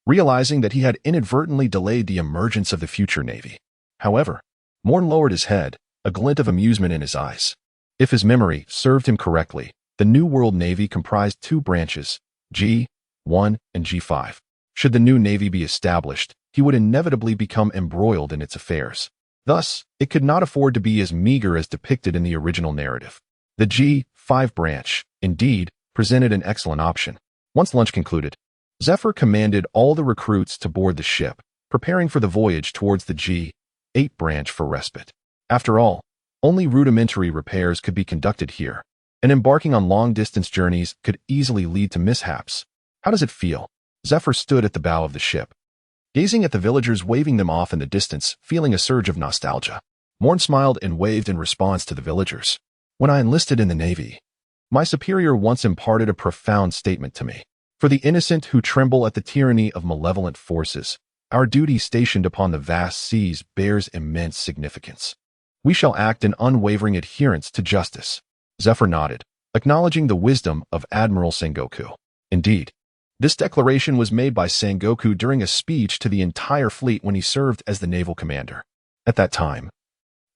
realizing that he had inadvertently delayed the emergence of the future Navy. However, Moen lowered his head, a glint of amusement in his eyes. If his memory served him correctly, the New World Navy comprised two branches, G1 and G5. Should the new Navy be established, he would inevitably become embroiled in its affairs. Thus, it could not afford to be as meager as depicted in the original narrative. The G5 branch, indeed, presented an excellent option. Once lunch concluded, Zephyr commanded all the recruits to board the ship, preparing for the voyage towards the G8 branch for respite. After all, only rudimentary repairs could be conducted here, and embarking on long-distance journeys could easily lead to mishaps. How does it feel? Zephyr stood at the bow of the ship, gazing at the villagers waving them off in the distance, feeling a surge of nostalgia. Moen smiled and waved in response to the villagers. When I enlisted in the Navy, my superior once imparted a profound statement to me. For the innocent who tremble at the tyranny of malevolent forces, our duty stationed upon the vast seas bears immense significance. We shall act in unwavering adherence to justice. Zephyr nodded, acknowledging the wisdom of Admiral Sengoku. Indeed, this declaration was made by Sengoku during a speech to the entire fleet when he served as the naval commander. At that time,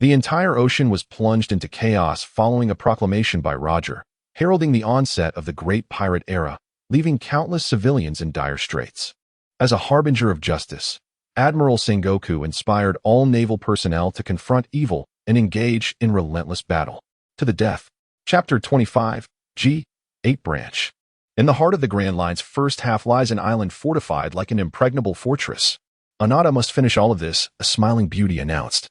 the entire ocean was plunged into chaos following a proclamation by Roger, heralding the onset of the Great Pirate Era, leaving countless civilians in dire straits. As a harbinger of justice, Admiral Sengoku inspired all naval personnel to confront evil and engage in relentless battle. To the death. Chapter 25, G8 Branch. In the heart of the Grand Line's first half lies an island fortified like an impregnable fortress. Anata must finish all of this, a smiling beauty announced,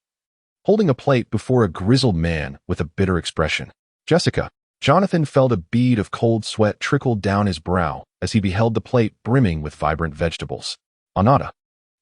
holding a plate before a grizzled man with a bitter expression. Jessica. Jonathan felt a bead of cold sweat trickle down his brow as he beheld the plate brimming with vibrant vegetables. Anata.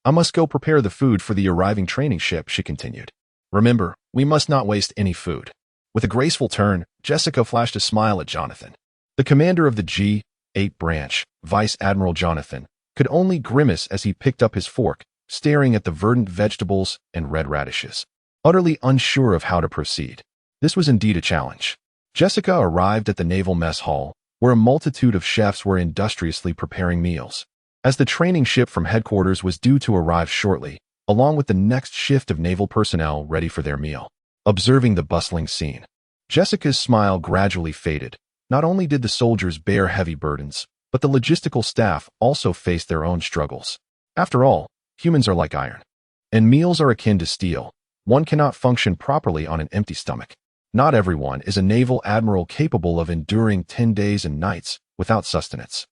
I must go prepare the food for the arriving training ship, she continued. Remember, we must not waste any food. With a graceful turn, Jessica flashed a smile at Jonathan. The commander of the G8 branch, Vice Admiral Jonathan, could only grimace as he picked up his fork, staring at the verdant vegetables and red radishes, utterly unsure of how to proceed. This was indeed a challenge. Jessica arrived at the naval mess hall, where a multitude of chefs were industriously preparing meals. As the training ship from headquarters was due to arrive shortly, along with the next shift of naval personnel ready for their meal. Observing the bustling scene, Jessica's smile gradually faded. Not only did the soldiers bear heavy burdens, but the logistical staff also faced their own struggles. After all, humans are like iron, and meals are akin to steel. One cannot function properly on an empty stomach. Not everyone is a naval admiral capable of enduring 10 days and nights without sustenance.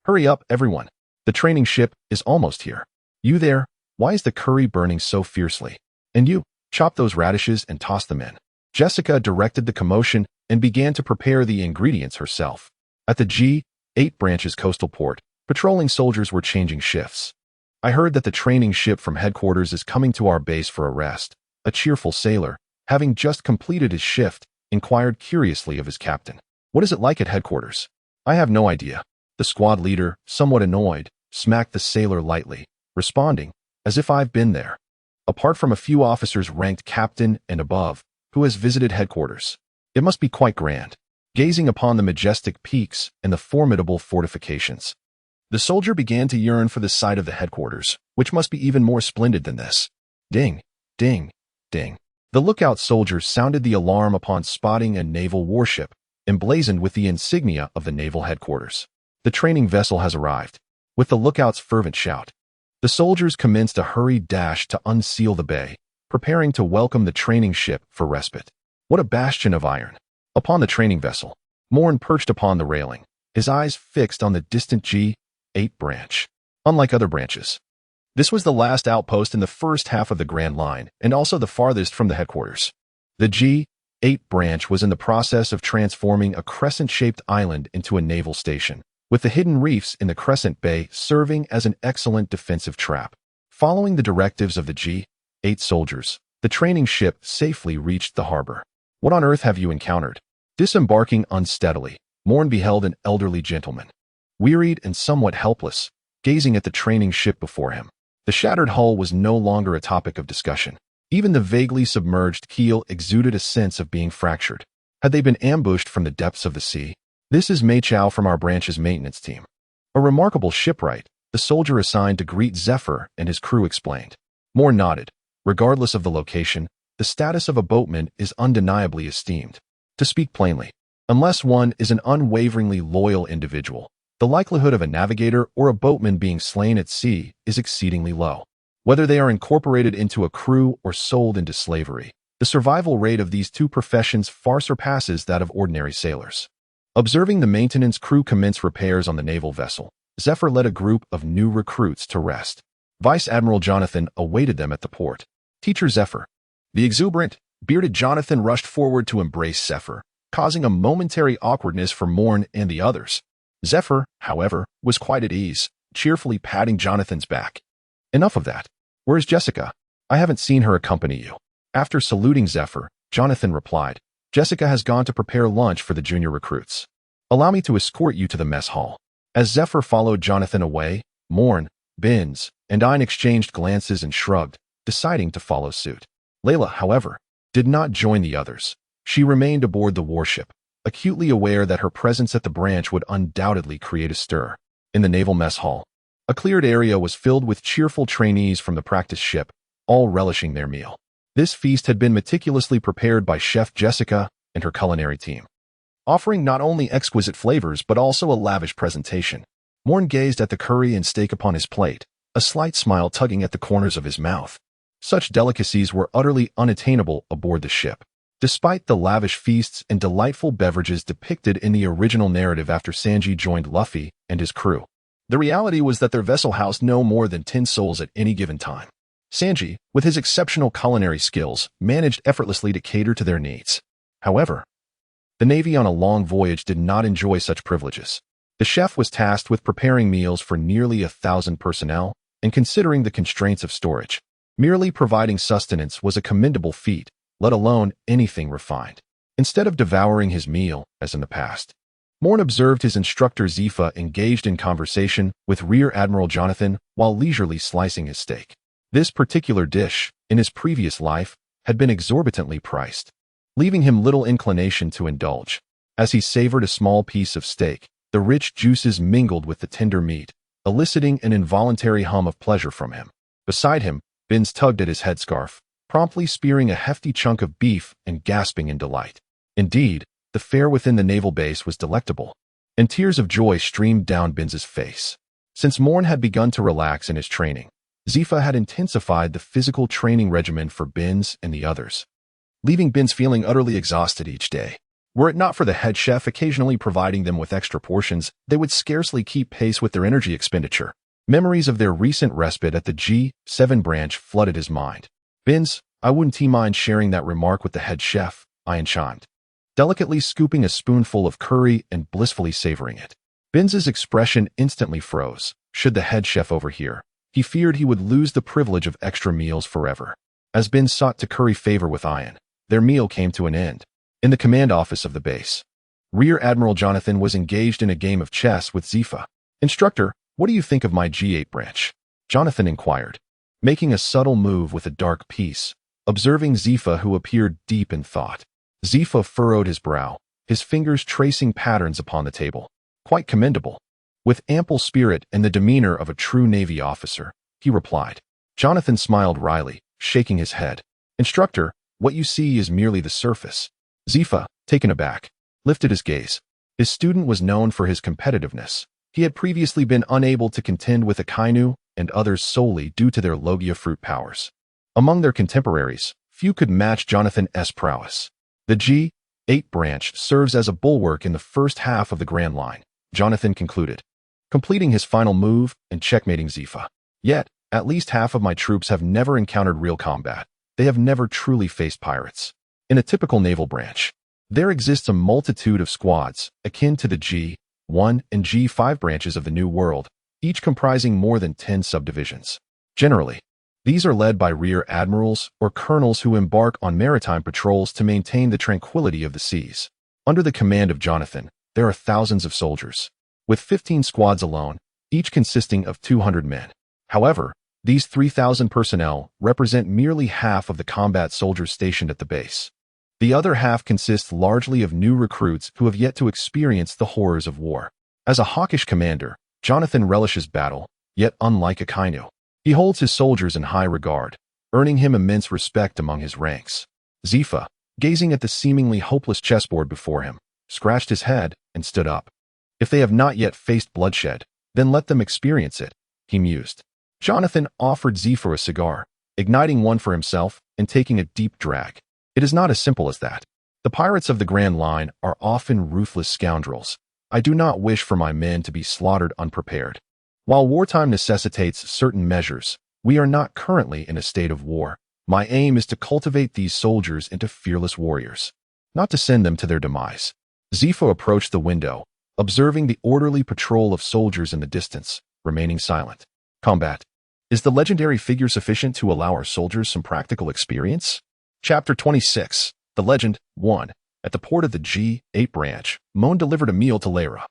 Hurry up, everyone. The training ship is almost here. You there? Why is the curry burning so fiercely? And you, chop those radishes and toss them in. Jessica directed the commotion and began to prepare the ingredients herself. At the G8 branch's coastal port, patrolling soldiers were changing shifts. I heard that the training ship from headquarters is coming to our base for a rest. A cheerful sailor, having just completed his shift, inquired curiously of his captain. What is it like at headquarters? I have no idea. The squad leader, somewhat annoyed, smacked the sailor lightly, responding, as if I've been there. Apart from a few officers ranked captain and above, who has visited headquarters. It must be quite grand, gazing upon the majestic peaks and the formidable fortifications. The soldier began to yearn for the sight of the headquarters, which must be even more splendid than this. Ding, ding, ding. The lookout soldiers sounded the alarm upon spotting a naval warship, emblazoned with the insignia of the naval headquarters. The training vessel has arrived. With the lookout's fervent shout, the soldiers commenced a hurried dash to unseal the bay, preparing to welcome the training ship for respite. What a bastion of iron! Upon the training vessel, Moen perched upon the railing, his eyes fixed on the distant G8 branch. Unlike other branches, this was the last outpost in the first half of the Grand Line and also the farthest from the headquarters. The G8 branch was in the process of transforming a crescent-shaped island into a naval station, with the hidden reefs in the Crescent Bay serving as an excellent defensive trap. Following the directives of the G8 soldiers, the training ship safely reached the harbor. What on earth have you encountered? Disembarking unsteadily, Moen beheld an elderly gentleman, wearied and somewhat helpless, gazing at the training ship before him. The shattered hull was no longer a topic of discussion. Even the vaguely submerged keel exuded a sense of being fractured. Had they been ambushed from the depths of the sea? This is Mei Chao from our branch's maintenance team. A remarkable shipwright, the soldier assigned to greet Zephyr and his crew explained. Moen nodded. Regardless of the location, the status of a boatman is undeniably esteemed. To speak plainly, unless one is an unwaveringly loyal individual, the likelihood of a navigator or a boatman being slain at sea is exceedingly low. Whether they are incorporated into a crew or sold into slavery, the survival rate of these two professions far surpasses that of ordinary sailors. Observing the maintenance crew commence repairs on the naval vessel, Zephyr led a group of new recruits to rest. Vice Admiral Jonathan awaited them at the port. Teacher Zephyr. The exuberant, bearded Jonathan rushed forward to embrace Zephyr, causing a momentary awkwardness for Moen and the others. Zephyr, however, was quite at ease, cheerfully patting Jonathan's back. Enough of that. Where's Jessica? I haven't seen her accompany you. After saluting Zephyr, Jonathan replied, Jessica has gone to prepare lunch for the junior recruits. Allow me to escort you to the mess hall. As Zephyr followed Jonathan away, Moen, Binz, and Ein exchanged glances and shrugged, deciding to follow suit. Layla, however, did not join the others. She remained aboard the warship, acutely aware that her presence at the branch would undoubtedly create a stir. In the naval mess hall, a cleared area was filled with cheerful trainees from the practice ship, all relishing their meal. This feast had been meticulously prepared by Chef Jessica and her culinary team, offering not only exquisite flavors but also a lavish presentation. Moen gazed at the curry and steak upon his plate, a slight smile tugging at the corners of his mouth. Such delicacies were utterly unattainable aboard the ship. Despite the lavish feasts and delightful beverages depicted in the original narrative after Sanji joined Luffy and his crew, the reality was that their vessel housed no more than 10 souls at any given time. Sanji, with his exceptional culinary skills, managed effortlessly to cater to their needs. However, the Navy on a long voyage did not enjoy such privileges. The chef was tasked with preparing meals for nearly 1,000 personnel, and considering the constraints of storage, merely providing sustenance was a commendable feat, let alone anything refined. Instead of devouring his meal, as in the past, Moen observed his instructor Zifa engaged in conversation with Rear Admiral Jonathan while leisurely slicing his steak. This particular dish, in his previous life, had been exorbitantly priced, leaving him little inclination to indulge. As he savored a small piece of steak, the rich juices mingled with the tender meat, eliciting an involuntary hum of pleasure from him. Beside him, Binz tugged at his headscarf, promptly spearing a hefty chunk of beef and gasping in delight. Indeed, the fare within the naval base was delectable, and tears of joy streamed down Binz's face. Since Moen had begun to relax in his training, Zifa had intensified the physical training regimen for Binz and the others, leaving Binz feeling utterly exhausted each day. Were it not for the head chef occasionally providing them with extra portions, they would scarcely keep pace with their energy expenditure. Memories of their recent respite at the G7 branch flooded his mind. Binz, I wouldn't mind sharing that remark with the head chef, Ian chimed, delicately scooping a spoonful of curry and blissfully savoring it. Binz's expression instantly froze. Should the head chef overhear, he feared he would lose the privilege of extra meals forever. As Binz sought to curry favor with Ian, their meal came to an end. In the command office of the base, Rear Admiral Jonathan was engaged in a game of chess with Zifa. Instructor, what do you think of my G8 branch? Jonathan inquired, making a subtle move with a dark piece, observing Zifa, who appeared deep in thought. Zifa furrowed his brow, his fingers tracing patterns upon the table. Quite commendable. With ample spirit and the demeanor of a true Navy officer, he replied. Jonathan smiled wryly, shaking his head. Instructor, what you see is merely the surface. Zifa, taken aback, lifted his gaze. His student was known for his competitiveness. He had previously been unable to contend with Akainu and others solely due to their Logia fruit powers. Among their contemporaries, few could match Jonathan's prowess. The G8 branch serves as a bulwark in the first half of the Grand Line, Jonathan concluded, completing his final move and checkmating Zifa. Yet, at least half of my troops have never encountered real combat. They have never truly faced pirates. In a typical naval branch, there exists a multitude of squads, akin to the G1 and G5 branches of the New World, each comprising more than 10 subdivisions. Generally, these are led by rear admirals or colonels who embark on maritime patrols to maintain the tranquility of the seas. Under the command of Jonathan, there are thousands of soldiers, with 15 squads alone, each consisting of 200 men. However, these 3,000 personnel represent merely half of the combat soldiers stationed at the base. The other half consists largely of new recruits who have yet to experience the horrors of war. As a hawkish commander, Jonathan relishes battle, yet unlike Akainu, he holds his soldiers in high regard, earning him immense respect among his ranks. Zifa, gazing at the seemingly hopeless chessboard before him, scratched his head and stood up. If they have not yet faced bloodshed, then let them experience it, he mused. Jonathan offered Zifa a cigar, igniting one for himself and taking a deep drag. It is not as simple as that. The pirates of the Grand Line are often ruthless scoundrels. I do not wish for my men to be slaughtered unprepared. While wartime necessitates certain measures, we are not currently in a state of war. My aim is to cultivate these soldiers into fearless warriors, not to send them to their demise. Zifa approached the window, observing the orderly patrol of soldiers in the distance, remaining silent. Combat. Is the legendary figure sufficient to allow our soldiers some practical experience? Chapter 26. The Legend 1. At the port of the G8 branch, Moen delivered a meal to Lara,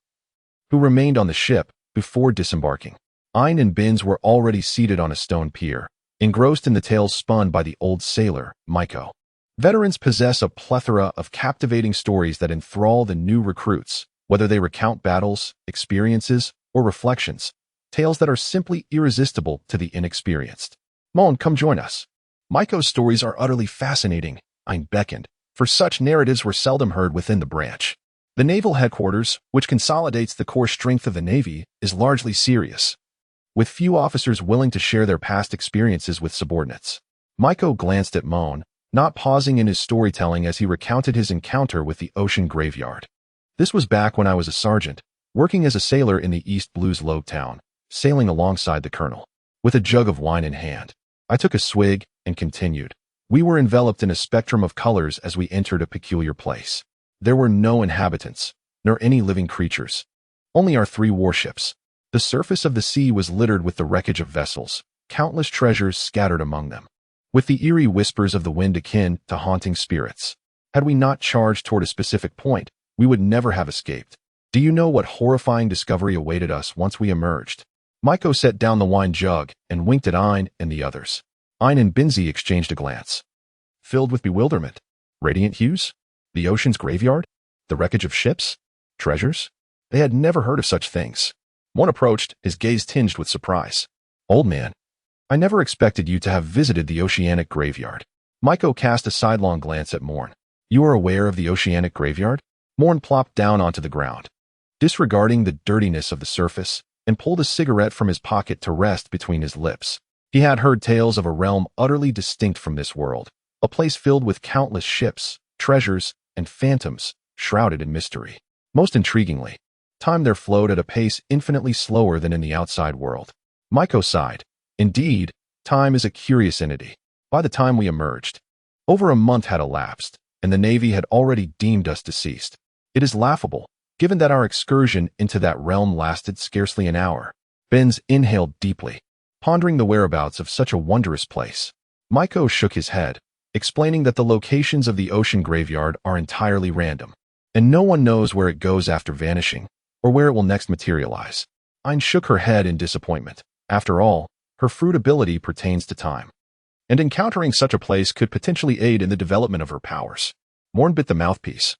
who remained on the ship before disembarking. Ein and Binz were already seated on a stone pier, engrossed in the tales spun by the old sailor, Maiko. Veterans possess a plethora of captivating stories that enthrall the new recruits, whether they recount battles, experiences, or reflections. Tales that are simply irresistible to the inexperienced. Moen, come join us. Maiko's stories are utterly fascinating, Ein beckoned, for such narratives were seldom heard within the branch. The naval headquarters, which consolidates the core strength of the Navy, is largely serious, with few officers willing to share their past experiences with subordinates. Maiko glanced at Moen, not pausing in his storytelling as he recounted his encounter with the ocean graveyard. This was back when I was a sergeant, working as a sailor in the East Blues Lobe town, sailing alongside the colonel. With a jug of wine in hand, I took a swig and continued. We were enveloped in a spectrum of colors as we entered a peculiar place. There were no inhabitants, nor any living creatures. Only our 3 warships. The surface of the sea was littered with the wreckage of vessels, countless treasures scattered among them, with the eerie whispers of the wind akin to haunting spirits. Had we not charged toward a specific point, we would never have escaped. Do you know what horrifying discovery awaited us once we emerged? Maiko set down the wine jug and winked at Ein and the others. Ein and Binz exchanged a glance, filled with bewilderment. Radiant hues? The ocean's graveyard? The wreckage of ships? Treasures? They had never heard of such things. One approached, his gaze tinged with surprise. Old man, I never expected you to have visited the oceanic graveyard. Maiko cast a sidelong glance at Moen. You are aware of the oceanic graveyard? Moen plopped down onto the ground, disregarding the dirtiness of the surface, and pulled a cigarette from his pocket to rest between his lips. He had heard tales of a realm utterly distinct from this world, a place filled with countless ships, treasures, and phantoms, shrouded in mystery. Most intriguingly, time there flowed at a pace infinitely slower than in the outside world. Maiko sighed. Indeed, time is a curious entity. By the time we emerged, over a month had elapsed, and the Navy had already deemed us deceased. It is laughable, given that our excursion into that realm lasted scarcely an hour. Binz inhaled deeply, pondering the whereabouts of such a wondrous place. Maiko shook his head, explaining that the locations of the ocean graveyard are entirely random, and no one knows where it goes after vanishing, or where it will next materialize. Ein shook her head in disappointment. After all, her fruit ability pertains to time, and encountering such a place could potentially aid in the development of her powers. Moen bit the mouthpiece.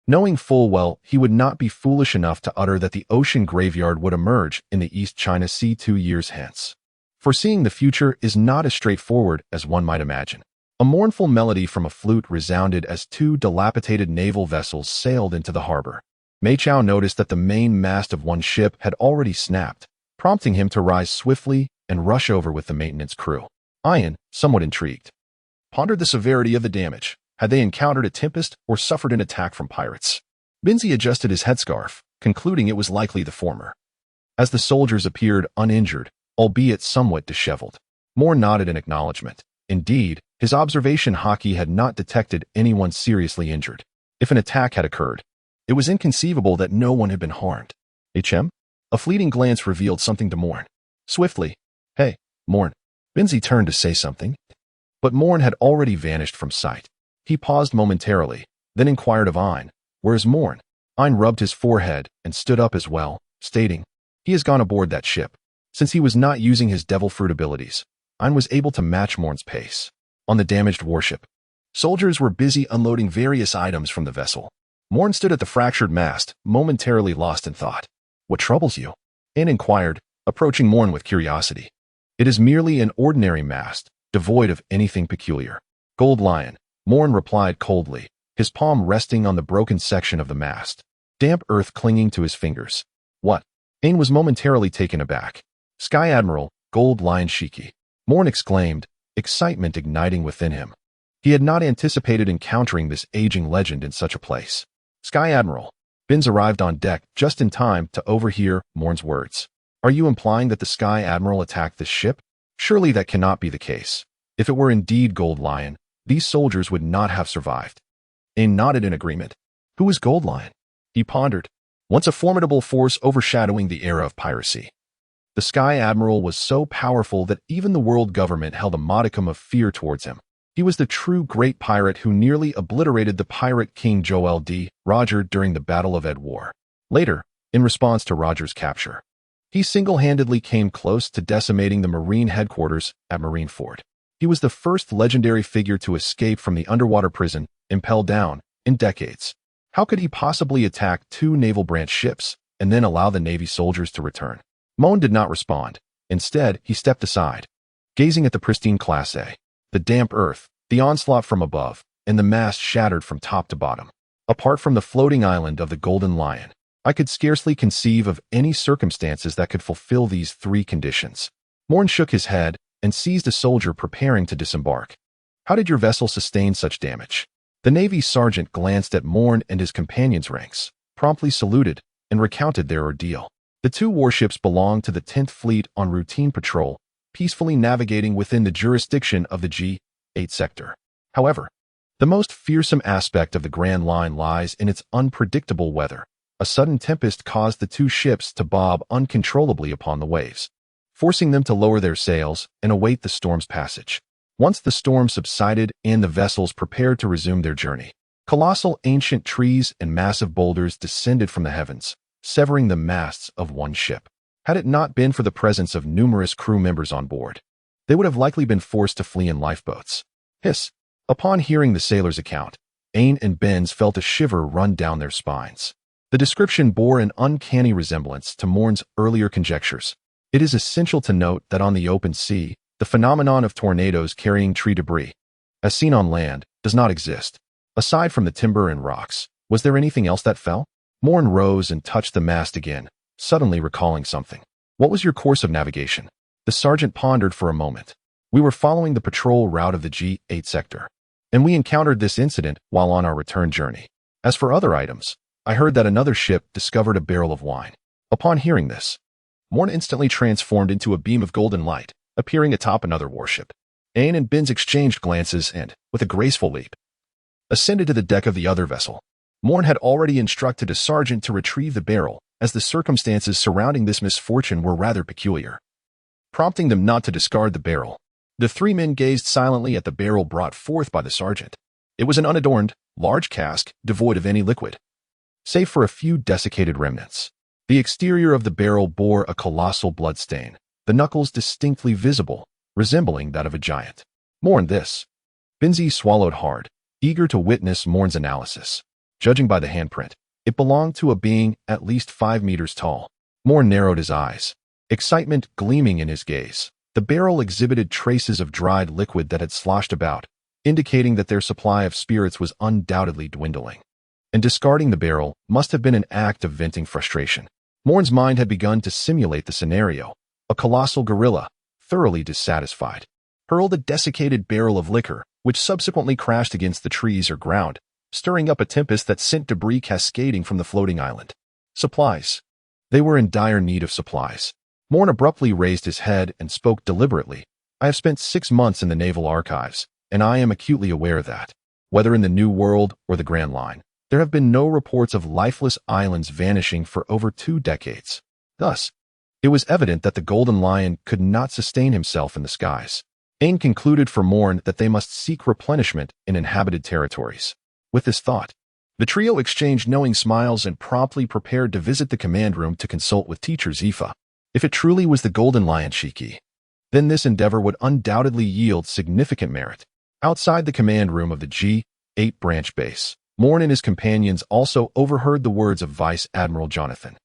knowing full well he would not be foolish enough to utter that the ocean graveyard would emerge in the East China Sea 2 years hence. Foreseeing the future is not as straightforward as one might imagine. A mournful melody from a flute resounded as 2 dilapidated naval vessels sailed into the harbor. Mei Chao noticed that the main mast of one ship had already snapped, prompting him to rise swiftly and rush over with the maintenance crew. Ian, somewhat intrigued, pondered the severity of the damage. Had they encountered a tempest or suffered an attack from pirates? Binzi adjusted his headscarf, concluding it was likely the former. As the soldiers appeared uninjured, albeit somewhat disheveled, Moen nodded in acknowledgement. Indeed, his observation hockey had not detected anyone seriously injured. If an attack had occurred, it was inconceivable that no one had been harmed. HM? A fleeting glance revealed something to Moen. Swiftly, "Hey, Moen." Binzi turned to say something, but Moen had already vanished from sight. He paused momentarily, then inquired of Ein, "Where's Moen?" Ein rubbed his forehead and stood up as well, stating, "He has gone aboard that ship." Since he was not using his devil fruit abilities, Ein was able to match Moen's pace. On the damaged warship, soldiers were busy unloading various items from the vessel. Moen stood at the fractured mast, momentarily lost in thought. "What troubles you?" Ein inquired, approaching Moen with curiosity. "It is merely an ordinary mast, devoid of anything peculiar." "Gold Lion," Moen replied coldly, his palm resting on the broken section of the mast, damp earth clinging to his fingers. "What?" Ein was momentarily taken aback. "Sky Admiral, Gold Lion Shiki," Moen exclaimed, excitement igniting within him. He had not anticipated encountering this aging legend in such a place. "Sky Admiral." Binz arrived on deck just in time to overhear Moen's words. "Are you implying that the Sky Admiral attacked this ship? Surely that cannot be the case. If it were indeed Gold Lion, these soldiers would not have survived." Ein nodded in agreement. "Who is Gold Lion?" He pondered. Once a formidable force overshadowing the era of piracy, the Sky Admiral was so powerful that even the world government held a modicum of fear towards him. He was the true great pirate who nearly obliterated the pirate king Joel D. Roger during the Battle of Edwar. Later, in response to Roger's capture, he single-handedly came close to decimating the Marine headquarters at Marineford. He was the first legendary figure to escape from the underwater prison, impelled down, in decades. How could he possibly attack 2 naval branch ships and then allow the Navy soldiers to return? Moen did not respond. Instead, he stepped aside, gazing at the pristine Class A, the damp earth, the onslaught from above, and the mast shattered from top to bottom. Apart from the floating island of the Golden Lion, I could scarcely conceive of any circumstances that could fulfill these 3 conditions. Moen shook his head and seized a soldier preparing to disembark. "How did your vessel sustain such damage?" The Navy sergeant glanced at Moen and his companions' ranks, promptly saluted, and recounted their ordeal. The 2 warships belonged to the 10th Fleet on routine patrol, peacefully navigating within the jurisdiction of the G8 sector. However, the most fearsome aspect of the Grand Line lies in its unpredictable weather. A sudden tempest caused the 2 ships to bob uncontrollably upon the waves, forcing them to lower their sails and await the storm's passage. Once the storm subsided and the vessels prepared to resume their journey, colossal ancient trees and massive boulders descended from the heavens, severing the masts of one ship. Had it not been for the presence of numerous crew members on board, they would have likely been forced to flee in lifeboats. Hiss! Upon hearing the sailor's account, Ein and Benz felt a shiver run down their spines. The description bore an uncanny resemblance to Moen's earlier conjectures. It is essential to note that on the open sea, the phenomenon of tornadoes carrying tree debris, as seen on land, does not exist. Aside from the timber and rocks, was there anything else that fell? Moen rose and touched the mast again, suddenly recalling something. "What was your course of navigation?" The sergeant pondered for a moment. "We were following the patrol route of the G8 sector, and we encountered this incident while on our return journey. As for other items, I heard that another ship discovered a barrel of wine." Upon hearing this, Moen instantly transformed into a beam of golden light, appearing atop another warship. Ein and Binz exchanged glances and, with a graceful leap, ascended to the deck of the other vessel. Moen had already instructed a sergeant to retrieve the barrel, as the circumstances surrounding this misfortune were rather peculiar, prompting them not to discard the barrel. The 3 men gazed silently at the barrel brought forth by the sergeant. It was an unadorned, large cask, devoid of any liquid, save for a few desiccated remnants. The exterior of the barrel bore a colossal blood stain, the knuckles distinctly visible, resembling that of a giant. "Moen, this." Binzi swallowed hard, eager to witness Moen's analysis. Judging by the handprint, it belonged to a being at least 5 meters tall. Moen narrowed his eyes, excitement gleaming in his gaze. The barrel exhibited traces of dried liquid that had sloshed about, indicating that their supply of spirits was undoubtedly dwindling. And discarding the barrel must have been an act of venting frustration. Moen's mind had begun to simulate the scenario. A colossal gorilla, thoroughly dissatisfied, hurled a desiccated barrel of liquor, which subsequently crashed against the trees or ground, stirring up a tempest that sent debris cascading from the floating island. Supplies. They were in dire need of supplies. Moen abruptly raised his head and spoke deliberately. I have spent 6 months in the naval archives, and I am acutely aware that, whether in the New World or the Grand Line, there have been no reports of lifeless islands vanishing for over 2 decades. Thus, it was evident that the Golden Lion could not sustain himself in the skies. Aang concluded for Moen that they must seek replenishment in inhabited territories. With this thought, the trio exchanged knowing smiles and promptly prepared to visit the command room to consult with teacher Zifa. If it truly was the Golden Lion Shiki, then this endeavor would undoubtedly yield significant merit. Outside the command room of the G8 branch base, Moen and his companions also overheard the words of Vice Admiral Jonathan.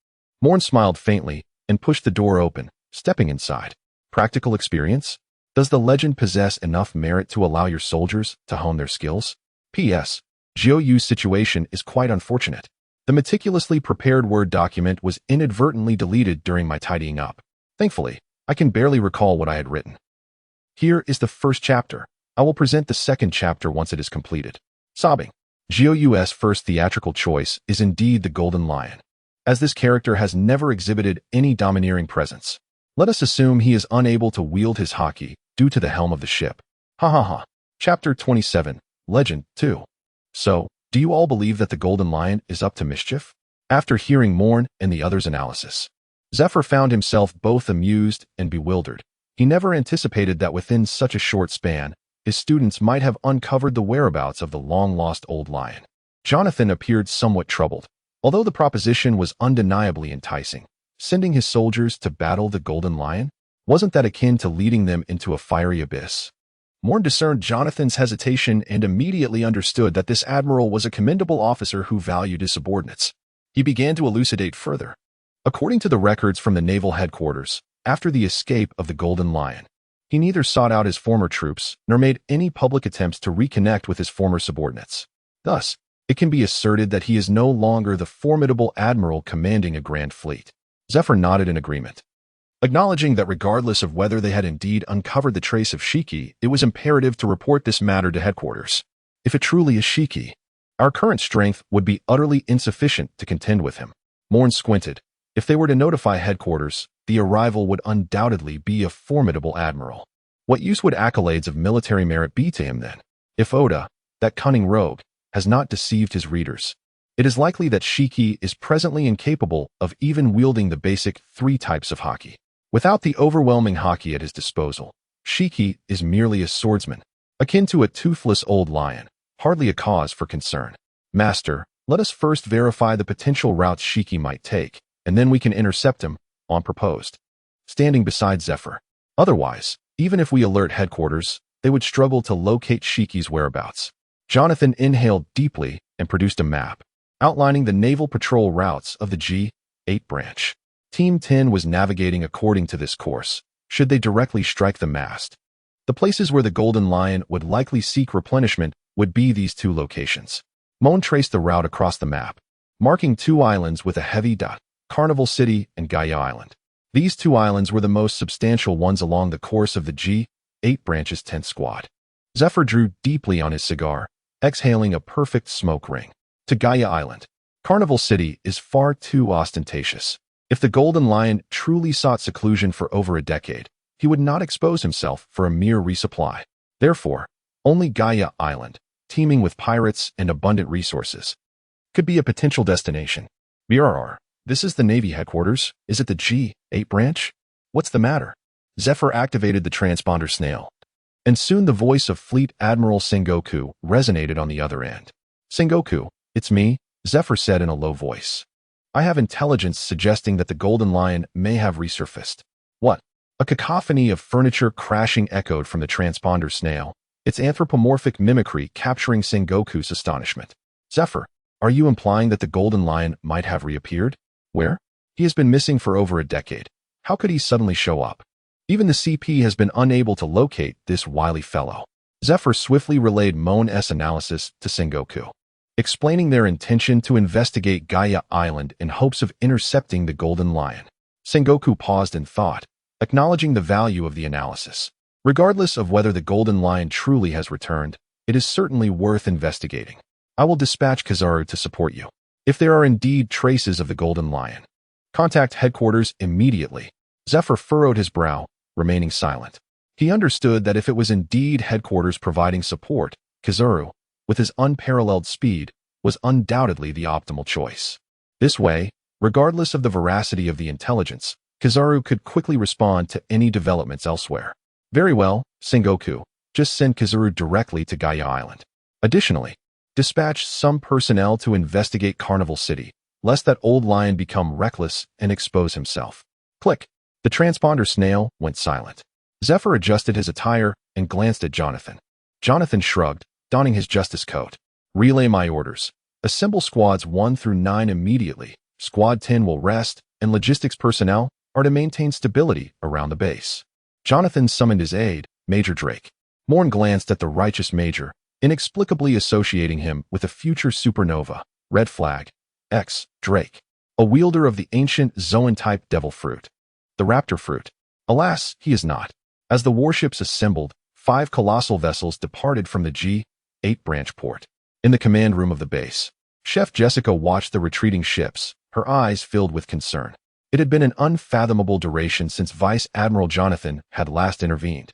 Moen smiled faintly and pushed the door open, stepping inside. Practical experience? Does the legend possess enough merit to allow your soldiers to hone their skills? P.S. Jiuyue's situation is quite unfortunate. The meticulously prepared Word document was inadvertently deleted during my tidying up. Thankfully, I can barely recall what I had written. Here is the first chapter. I will present the second chapter once it is completed. Sobbing. Jiuyue's first theatrical choice is indeed the Golden Lion. As this character has never exhibited any domineering presence, let us assume he is unable to wield his haki due to the helm of the ship. Ha ha ha. Chapter 27, Legend 2. So, do you all believe that the Golden Lion is up to mischief? After hearing Moen and the others' analysis, Zephyr found himself both amused and bewildered. He never anticipated that within such a short span, his students might have uncovered the whereabouts of the long-lost old lion. Jonathan appeared somewhat troubled, although the proposition was undeniably enticing. Sending his soldiers to battle the Golden Lion? Wasn't that akin to leading them into a fiery abyss? Moen discerned Jonathan's hesitation and immediately understood that this admiral was a commendable officer who valued his subordinates. He began to elucidate further. According to the records from the naval headquarters, after the escape of the Golden Lion, he neither sought out his former troops nor made any public attempts to reconnect with his former subordinates. Thus, it can be asserted that he is no longer the formidable admiral commanding a grand fleet. Zephyr nodded in agreement, acknowledging that regardless of whether they had indeed uncovered the trace of Shiki, it was imperative to report this matter to headquarters. If it truly is Shiki, our current strength would be utterly insufficient to contend with him. Moen squinted. If they were to notify headquarters, the arrival would undoubtedly be a formidable admiral. What use would accolades of military merit be to him then? If Oda, that cunning rogue, has not deceived his readers, it is likely that Shiki is presently incapable of even wielding the basic 3 types of haki. Without the overwhelming haki at his disposal, Shiki is merely a swordsman, akin to a toothless old lion, hardly a cause for concern. Master, let us first verify the potential routes Shiki might take, and then we can intercept him, Moen proposed, standing beside Zephyr. Otherwise, even if we alert headquarters, they would struggle to locate Shiki's whereabouts. Jonathan inhaled deeply and produced a map, outlining the naval patrol routes of the G8 branch. Team 10 was navigating according to this course, should they directly strike the mast. The places where the Golden Lion would likely seek replenishment would be these 2 locations. Moen traced the route across the map, marking 2 islands with a heavy dot, Carnival City and Gaia Island. These 2 islands were the most substantial ones along the course of the G8 branch's 10th squad. Zephyr drew deeply on his cigar, exhaling a perfect smoke ring. To Gaia Island. Carnival City is far too ostentatious. If the Golden Lion truly sought seclusion for over a decade, he would not expose himself for a mere resupply. Therefore, only Gaia Island, teeming with pirates and abundant resources, could be a potential destination. BRR, this is the Navy headquarters. Is it the G8 branch? What's the matter? Zephyr activated the transponder snail, and soon the voice of Fleet Admiral Sengoku resonated on the other end. Sengoku, it's me, Zephyr said in a low voice. I have intelligence suggesting that the Golden Lion may have resurfaced. What? A cacophony of furniture crashing echoed from the transponder snail, its anthropomorphic mimicry capturing Sengoku's astonishment. Zephyr, Are you implying that the Golden Lion might have reappeared? Where? He has been missing for over a decade. How could he suddenly show up? Even the CP has been unable to locate this wily fellow. Zephyr swiftly relayed Moen's analysis to Sengoku, explaining their intention to investigate Gaia Island in hopes of intercepting the Golden Lion. Sengoku paused in thought, acknowledging the value of the analysis. Regardless of whether the Golden Lion truly has returned, it is certainly worth investigating. I will dispatch Kizaru to support you. If there are indeed traces of the Golden Lion, contact headquarters immediately. Zephyr furrowed his brow, remaining silent. He understood that if it was indeed headquarters providing support, Kizaru, with his unparalleled speed, was undoubtedly the optimal choice. This way, regardless of the veracity of the intelligence, Kizaru could quickly respond to any developments elsewhere. Very well, Sengoku, just send Kizaru directly to Gaia Island. Additionally, dispatch some personnel to investigate Carnival City, lest that old lion become reckless and expose himself. Click. The transponder snail went silent. Zephyr adjusted his attire and glanced at Jonathan. Jonathan shrugged, donning his justice coat. Relay my orders. Assemble squads 1 through 9 immediately. Squad 10 will rest, and logistics personnel are to maintain stability around the base. Jonathan summoned his aide, Major Drake. Moen glanced at the righteous Major, inexplicably associating him with a future supernova. Red flag. X. Drake. A wielder of the ancient Zoan-type devil fruit. The raptor fruit. Alas, he is not. As the warships assembled, 5 colossal vessels departed from the G8 branch port. In the command room of the base, Chef Jessica watched the retreating ships, her eyes filled with concern. It had been an unfathomable duration since Vice Admiral Jonathan had last intervened.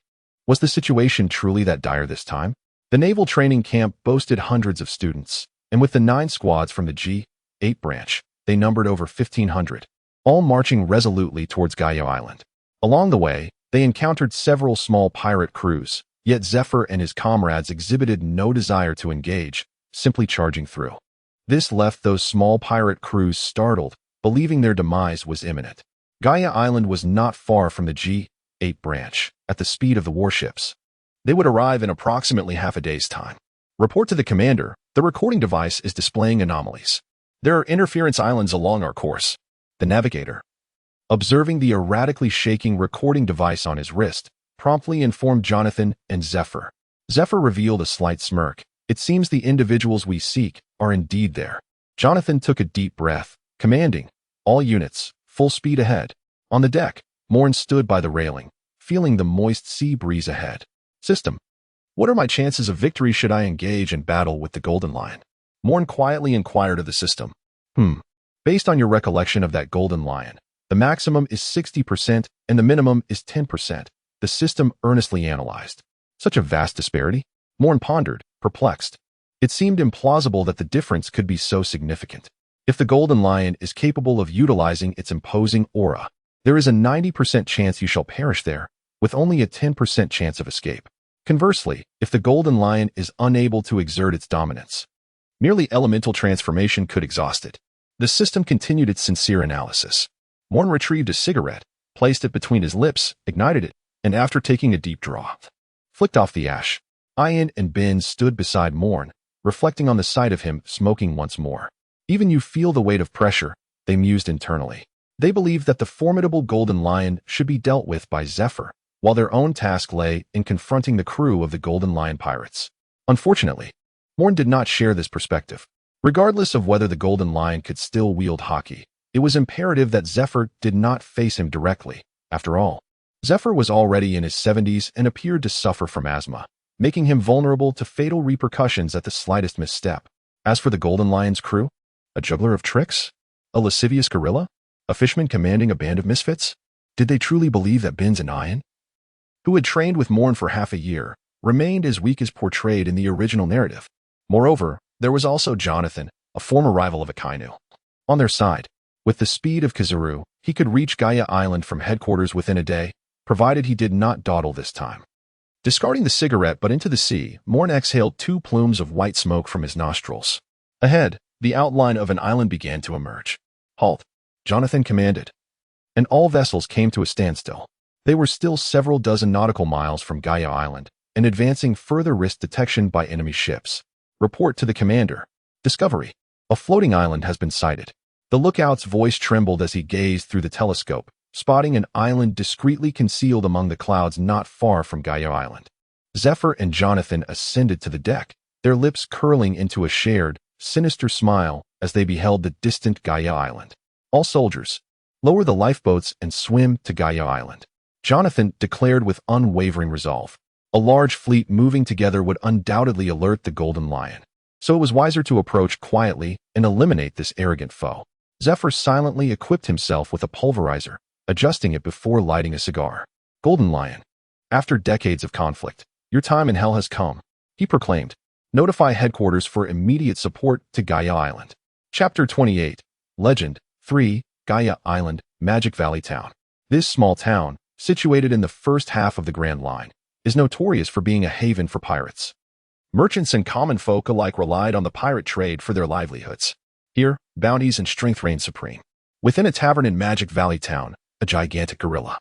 Was the situation truly that dire this time? The naval training camp boasted hundreds of students, and with the 9 squads from the G8 branch, they numbered over 1,500, all marching resolutely towards Gaia Island. Along the way, they encountered several small pirate crews, yet Zephyr and his comrades exhibited no desire to engage, simply charging through. This left those small pirate crews startled, believing their demise was imminent. Gaia Island was not far from the G8 branch, at the speed of the warships. They would arrive in approximately half a day's time. Report to the commander, the recording device is displaying anomalies. There are interference islands along our course. The navigator, observing the erratically shaking recording device on his wrist, promptly informed Jonathan and Zephyr. Zephyr revealed a slight smirk. It seems the individuals we seek are indeed there. Jonathan took a deep breath, commanding, all units, full speed ahead. On the deck, Moen stood by the railing, feeling the moist sea breeze ahead. System. What are my chances of victory should I engage in battle with the Golden Lion? Moen quietly inquired of the system. Based on your recollection of that Golden Lion, the maximum is 60% and the minimum is 10%. The system earnestly analyzed. Such a vast disparity? Moen pondered, perplexed. It seemed implausible that the difference could be so significant. If the Golden Lion is capable of utilizing its imposing aura, there is a 90% chance you shall perish there, with only a 10% chance of escape. Conversely, if the Golden Lion is unable to exert its dominance, merely elemental transformation could exhaust it. The system continued its sincere analysis. Moen retrieved a cigarette, placed it between his lips, ignited it, and after taking a deep draught, flicked off the ash. Ian and Ben stood beside Moen, reflecting on the sight of him smoking once more. Even you feel the weight of pressure, they mused internally. They believed that the formidable Golden Lion should be dealt with by Zephyr, while their own task lay in confronting the crew of the Golden Lion pirates. Unfortunately, Moen did not share this perspective. Regardless of whether the Golden Lion could still wield haki, it was imperative that Zephyr did not face him directly. After all, Zephyr was already in his 70s and appeared to suffer from asthma, making him vulnerable to fatal repercussions at the slightest misstep. As for the Golden Lion's crew, a juggler of tricks? A lascivious gorilla? A fishman commanding a band of misfits? Did they truly believe that Benz and Ian, who had trained with Moen for half a year, remained as weak as portrayed in the original narrative? Moreover, there was also Jonathan, a former rival of Akainu. On their side, with the speed of Kizaru, he could reach Gaia Island from headquarters within a day, provided he did not dawdle this time. Discarding the cigarette but into the sea, Moen exhaled 2 plumes of white smoke from his nostrils. Ahead, the outline of an island began to emerge. Halt, Jonathan commanded. And all vessels came to a standstill. They were still several dozen nautical miles from Gaia Island, and advancing further risk detection by enemy ships. Report to the commander. Discovery. A floating island has been sighted. The lookout's voice trembled as he gazed through the telescope, spotting an island discreetly concealed among the clouds not far from Jiuyue Island. Zephyr and Jonathan ascended to the deck, their lips curling into a shared, sinister smile as they beheld the distant Jiuyue Island. All soldiers, lower the lifeboats and swim to Jiuyue Island, Jonathan declared with unwavering resolve. A large fleet moving together would undoubtedly alert the Golden Lion, so it was wiser to approach quietly and eliminate this arrogant foe. Zephyr silently equipped himself with a pulverizer, adjusting it before lighting a cigar. Golden Lion, after decades of conflict, your time in hell has come, he proclaimed. Notify headquarters for immediate support to Jiuyue Island. Chapter 28, Legend 3, Jiuyue Island, Magic Valley Town. This small town, situated in the first half of the Grand Line, is notorious for being a haven for pirates. Merchants and common folk alike relied on the pirate trade for their livelihoods. Here, bounties and strength reigned supreme. Within a tavern in Magic Valley Town, a gigantic gorilla,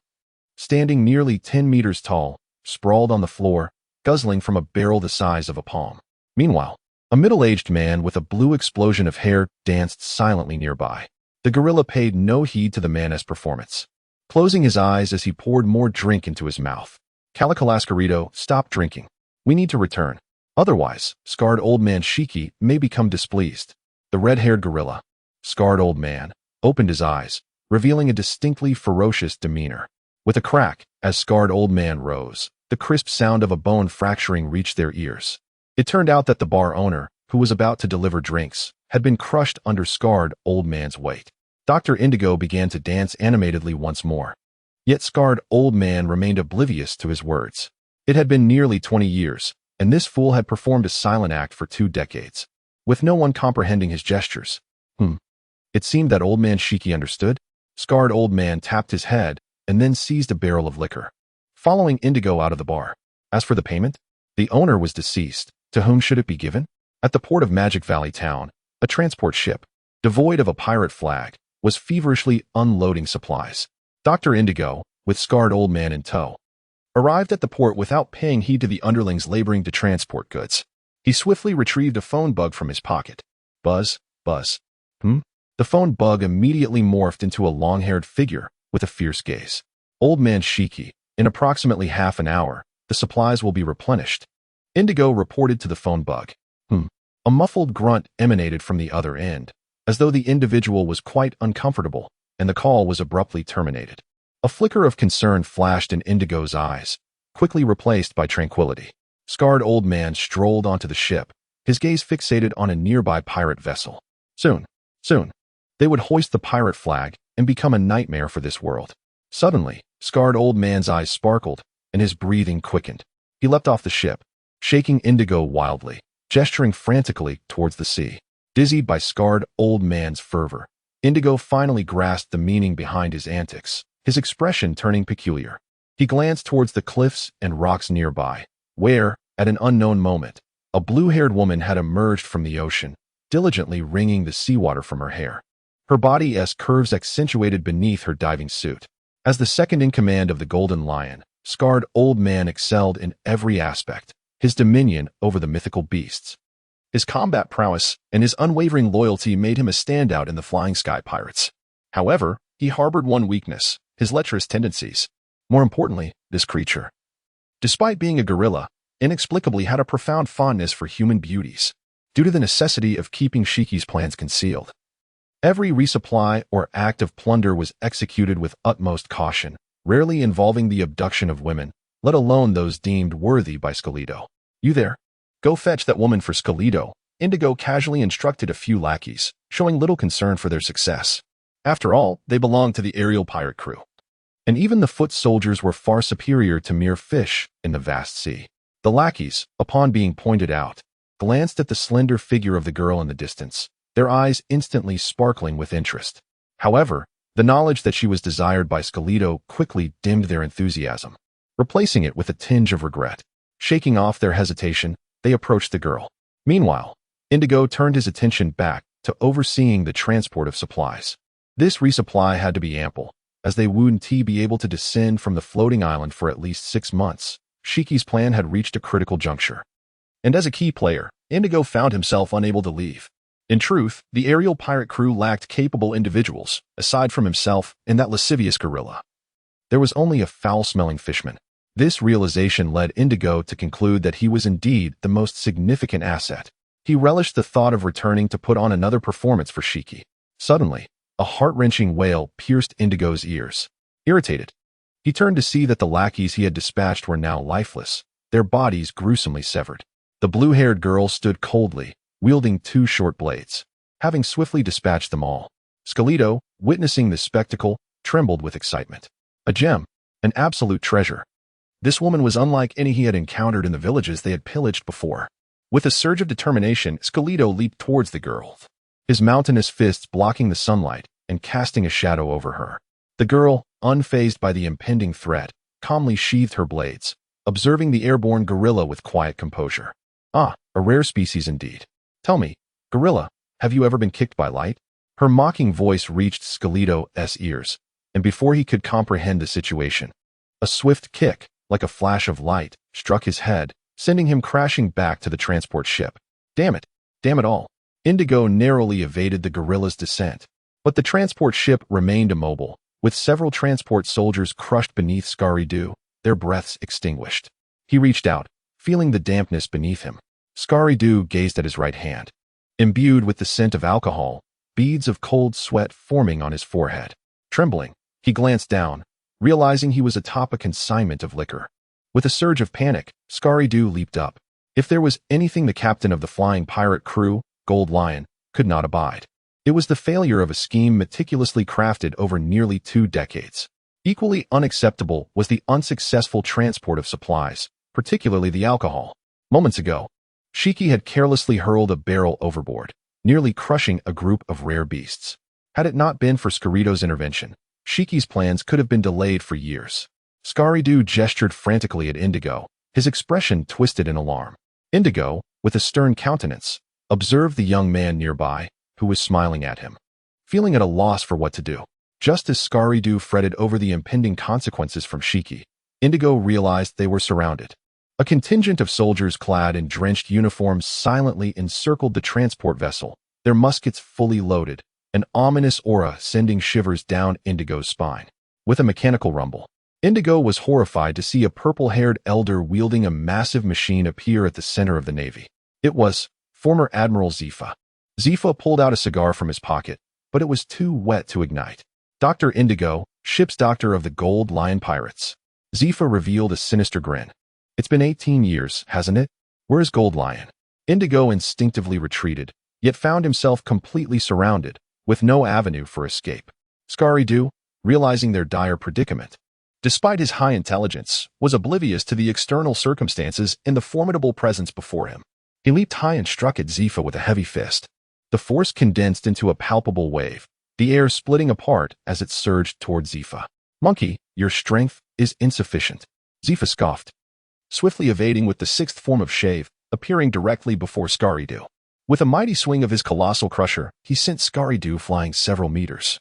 standing nearly 10 meters tall, sprawled on the floor, guzzling from a barrel the size of a palm. Meanwhile, a middle-aged man with a blue explosion of hair danced silently nearby. The gorilla paid no heed to the man's performance, closing his eyes as he poured more drink into his mouth. Calicalascarito, stop drinking. We need to return. Otherwise, scarred old man Shiki may become displeased. The red-haired gorilla, scarred old man, opened his eyes, revealing a distinctly ferocious demeanor. With a crack, as scarred old man rose, the crisp sound of a bone fracturing reached their ears. It turned out that the bar owner, who was about to deliver drinks, had been crushed under scarred old man's weight. Dr. Indigo began to dance animatedly once more. Yet scarred old man remained oblivious to his words. It had been nearly 20 years, and this fool had performed a silent act for 2 decades, with no one comprehending his gestures. It seemed that old man Shiki understood. Scarred old man tapped his head and then seized a barrel of liquor, following Indigo out of the bar. As for the payment, the owner was deceased. To whom should it be given? At the port of Magic Valley Town, a transport ship, devoid of a pirate flag, was feverishly unloading supplies. Dr. Indigo, with scarred old man in tow, arrived at the port without paying heed to the underlings laboring to transport goods. He swiftly retrieved a phone bug from his pocket. Buzz, buzz. The phone bug immediately morphed into a long-haired figure with a fierce gaze. Old man Shiki, in approximately half an hour, the supplies will be replenished. Indigo reported to the phone bug. A muffled grunt emanated from the other end, as though the individual was quite uncomfortable, and the call was abruptly terminated. A flicker of concern flashed in Indigo's eyes, quickly replaced by tranquility. Scarred old man strolled onto the ship, his gaze fixated on a nearby pirate vessel. Soon, they would hoist the pirate flag and become a nightmare for this world. Suddenly, scarred old man's eyes sparkled, and his breathing quickened. He leapt off the ship, shaking Indigo wildly, gesturing frantically towards the sea. Dizzied by scarred old man's fervor, Indigo finally grasped the meaning behind his antics, his expression turning peculiar. He glanced towards the cliffs and rocks nearby, where, at an unknown moment, a blue-haired woman had emerged from the ocean, diligently wringing the seawater from her hair. Her body's curves accentuated beneath her diving suit. As the second-in-command of the Golden Lion, scarred old man excelled in every aspect, his dominion over the mythical beasts. His combat prowess and his unwavering loyalty made him a standout in the Flying Sky Pirates. However, he harbored one weakness, his lecherous tendencies. More importantly, this creature, despite being a gorilla, inexplicably had a profound fondness for human beauties, due to the necessity of keeping Shiki's plans concealed. Every resupply or act of plunder was executed with utmost caution, rarely involving the abduction of women, let alone those deemed worthy by Scalito. You there? Go fetch that woman for Scalito. Indigo casually instructed a few lackeys, showing little concern for their success. After all, they belonged to the aerial pirate crew. And even the foot soldiers were far superior to mere fish in the vast sea. The lackeys, upon being pointed out, glanced at the slender figure of the girl in the distance, their eyes instantly sparkling with interest. However, the knowledge that she was desired by Scalito quickly dimmed their enthusiasm, replacing it with a tinge of regret. Shaking off their hesitation, they approached the girl. Meanwhile, Indigo turned his attention back to overseeing the transport of supplies. This resupply had to be ample, as they wouldn't be able to descend from the floating island for at least 6 months. Shiki's plan had reached a critical juncture. And as a key player, Indigo found himself unable to leave. In truth, the aerial pirate crew lacked capable individuals, aside from himself and that lascivious gorilla. There was only a foul-smelling fishman. This realization led Indigo to conclude that he was indeed the most significant asset. He relished the thought of returning to put on another performance for Shiki. Suddenly, a heart-wrenching wail pierced Indigo's ears. Irritated, he turned to see that the lackeys he had dispatched were now lifeless, their bodies gruesomely severed. The blue-haired girl stood coldly, wielding 2 short blades. Having swiftly dispatched them all, Scalito, witnessing this spectacle, trembled with excitement. A gem, an absolute treasure. This woman was unlike any he had encountered in the villages they had pillaged before. With a surge of determination, Scalito leaped towards the girl, his mountainous fists blocking the sunlight and casting a shadow over her. The girl, unfazed by the impending threat, calmly sheathed her blades, observing the airborne gorilla with quiet composure. Ah, a rare species indeed. Tell me, gorilla, have you ever been kicked by light? Her mocking voice reached Scalito's ears, and before he could comprehend the situation, a swift kick, like a flash of light, struck his head, sending him crashing back to the transport ship. Damn it all. Indigo narrowly evaded the gorilla's descent, but the transport ship remained immobile, with several transport soldiers crushed beneath Scaridu, their breaths extinguished. He reached out, feeling the dampness beneath him. Scaridu gazed at his right hand. Imbued with the scent of alcohol, beads of cold sweat forming on his forehead. Trembling, he glanced down, realizing he was atop a consignment of liquor. With a surge of panic, Scaridu leaped up. If there was anything the captain of the flying pirate crew, Gold Lion, could not abide, it was the failure of a scheme meticulously crafted over nearly 2 decades. Equally unacceptable was the unsuccessful transport of supplies, particularly the alcohol. Moments ago, Shiki had carelessly hurled a barrel overboard, nearly crushing a group of rare beasts. Had it not been for Scarito's intervention, Shiki's plans could have been delayed for years. Scaridu gestured frantically at Indigo, his expression twisted in alarm. Indigo, with a stern countenance, observed the young man nearby, who was smiling at him. Feeling at a loss for what to do, just as Scaridu fretted over the impending consequences from Shiki, Indigo realized they were surrounded. A contingent of soldiers clad in drenched uniforms silently encircled the transport vessel, their muskets fully loaded, an ominous aura sending shivers down Indigo's spine. With a mechanical rumble, Indigo was horrified to see a purple-haired elder wielding a massive machine appear at the center of the navy. It was former Admiral Zifa. Zifa pulled out a cigar from his pocket, but it was too wet to ignite. Dr. Indigo, ship's doctor of the Gold Lion Pirates. Zifa revealed a sinister grin. It's been 18 years, hasn't it? Where's Gold Lion? Indigo instinctively retreated, yet found himself completely surrounded, with no avenue for escape. Scaridu, realizing their dire predicament, despite his high intelligence, was oblivious to the external circumstances and the formidable presence before him. He leaped high and struck at Zifa with a heavy fist. The force condensed into a palpable wave, the air splitting apart as it surged toward Zifa. Monkey, your strength is insufficient. Zifa scoffed, swiftly evading with the 6th form of shave, appearing directly before Scaridu. With a mighty swing of his colossal crusher, he sent Scaridu flying several meters,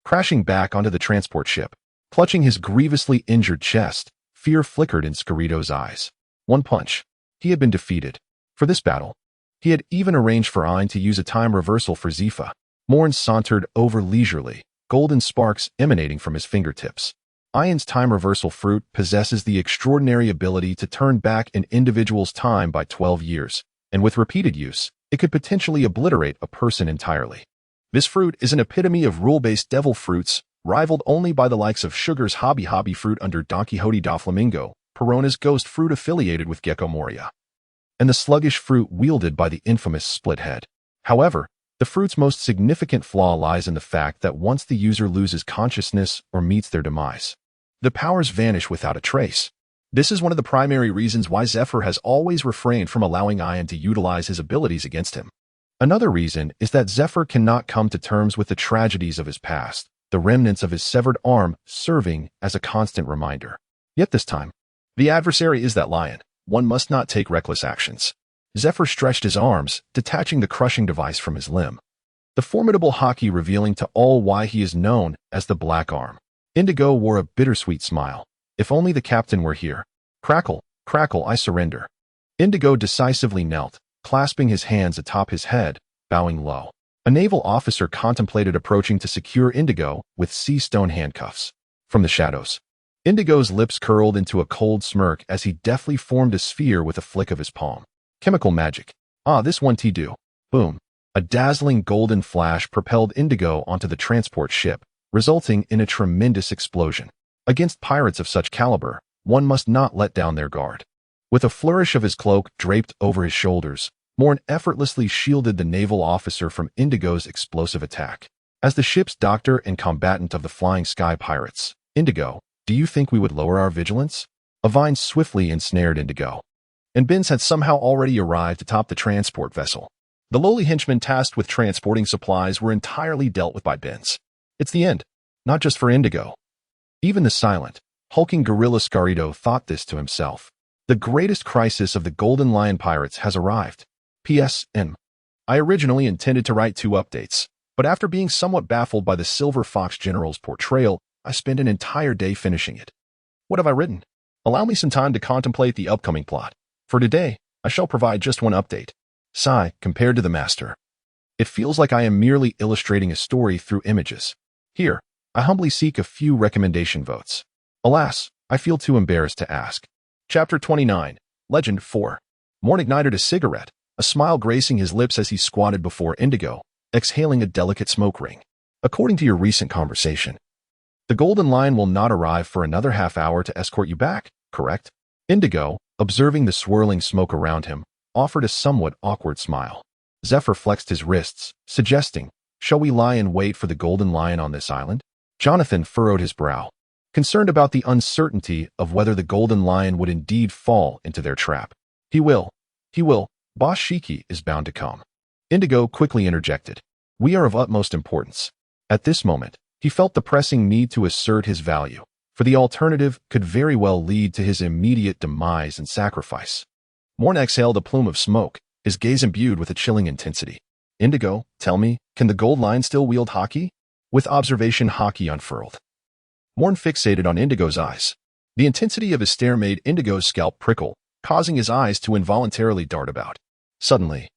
crashing back onto the transport ship. Clutching his grievously injured chest, fear flickered in Scaridu's eyes. One punch. He had been defeated. For this battle, he had even arranged for Ein to use a time reversal for Zifa. Moen sauntered over leisurely, golden sparks emanating from his fingertips. Ein's time reversal fruit possesses the extraordinary ability to turn back an individual's time by 12 years, and with repeated use, it could potentially obliterate a person entirely. This fruit is an epitome of rule-based devil fruits, rivaled only by the likes of Sugar's Hobby fruit under Don Quixote da Flamingo, Perona's ghost fruit affiliated with Gecko Moria, and the sluggish fruit wielded by the infamous Splithead. However, the fruit's most significant flaw lies in the fact that once the user loses consciousness or meets their demise, the powers vanish without a trace. This is one of the primary reasons why Zephyr has always refrained from allowing Ian to utilize his abilities against him. Another reason is that Zephyr cannot come to terms with the tragedies of his past, the remnants of his severed arm serving as a constant reminder. Yet this time, the adversary is that lion. One must not take reckless actions. Zephyr stretched his arms, detaching the crushing device from his limb. The formidable hockey revealing to all why he is known as the Black Arm. Indigo wore a bittersweet smile. If only the captain were here. Crackle, crackle, I surrender. Indigo decisively knelt, clasping his hands atop his head, bowing low. A naval officer contemplated approaching to secure Indigo with sea stone handcuffs. From the shadows, Indigo's lips curled into a cold smirk as he deftly formed a sphere with a flick of his palm. Chemical magic. Ah, this one do. Boom. A dazzling golden flash propelled Indigo onto the transport ship, resulting in a tremendous explosion. Against pirates of such caliber, one must not let down their guard. With a flourish of his cloak draped over his shoulders, Moen effortlessly shielded the naval officer from Indigo's explosive attack. As the ship's doctor and combatant of the Flying Sky Pirates, Indigo, do you think we would lower our vigilance? A vine swiftly ensnared Indigo, and Binns had somehow already arrived atop the transport vessel. The lowly henchmen tasked with transporting supplies were entirely dealt with by Binns. It's the end, not just for Indigo. Even the silent, hulking gorilla Scarito thought this to himself. The greatest crisis of the Golden Lion Pirates has arrived. P.S. I originally intended to write 2 updates, but after being somewhat baffled by the Silver Fox General's portrayal, I spent an entire day finishing it. What have I written? Allow me some time to contemplate the upcoming plot. For today, I shall provide just one update. Sigh, compared to the master. It feels like I am merely illustrating a story through images. Here, I humbly seek a few recommendation votes. Alas, I feel too embarrassed to ask. Chapter 29, Legend 4. Moen ignited a cigarette, a smile gracing his lips as he squatted before Indigo, exhaling a delicate smoke ring. According to your recent conversation, the Golden Lion will not arrive for another half hour to escort you back, correct? Indigo, observing the swirling smoke around him, offered a somewhat awkward smile. Zephyr flexed his wrists, suggesting, shall we lie in wait for the Golden Lion on this island? Jonathan furrowed his brow, concerned about the uncertainty of whether the Golden Lion would indeed fall into their trap. He will. Boss Shiki is bound to come. Indigo quickly interjected. We are of utmost importance. At this moment, he felt the pressing need to assert his value, for the alternative could very well lead to his immediate demise and sacrifice. Moen exhaled a plume of smoke, his gaze imbued with a chilling intensity. Indigo, tell me, can the Gold Lion still wield haki? With observation haki unfurled. Moen fixated on Indigo's eyes. The intensity of his stare made Indigo's scalp prickle, causing his eyes to involuntarily dart about. Suddenly,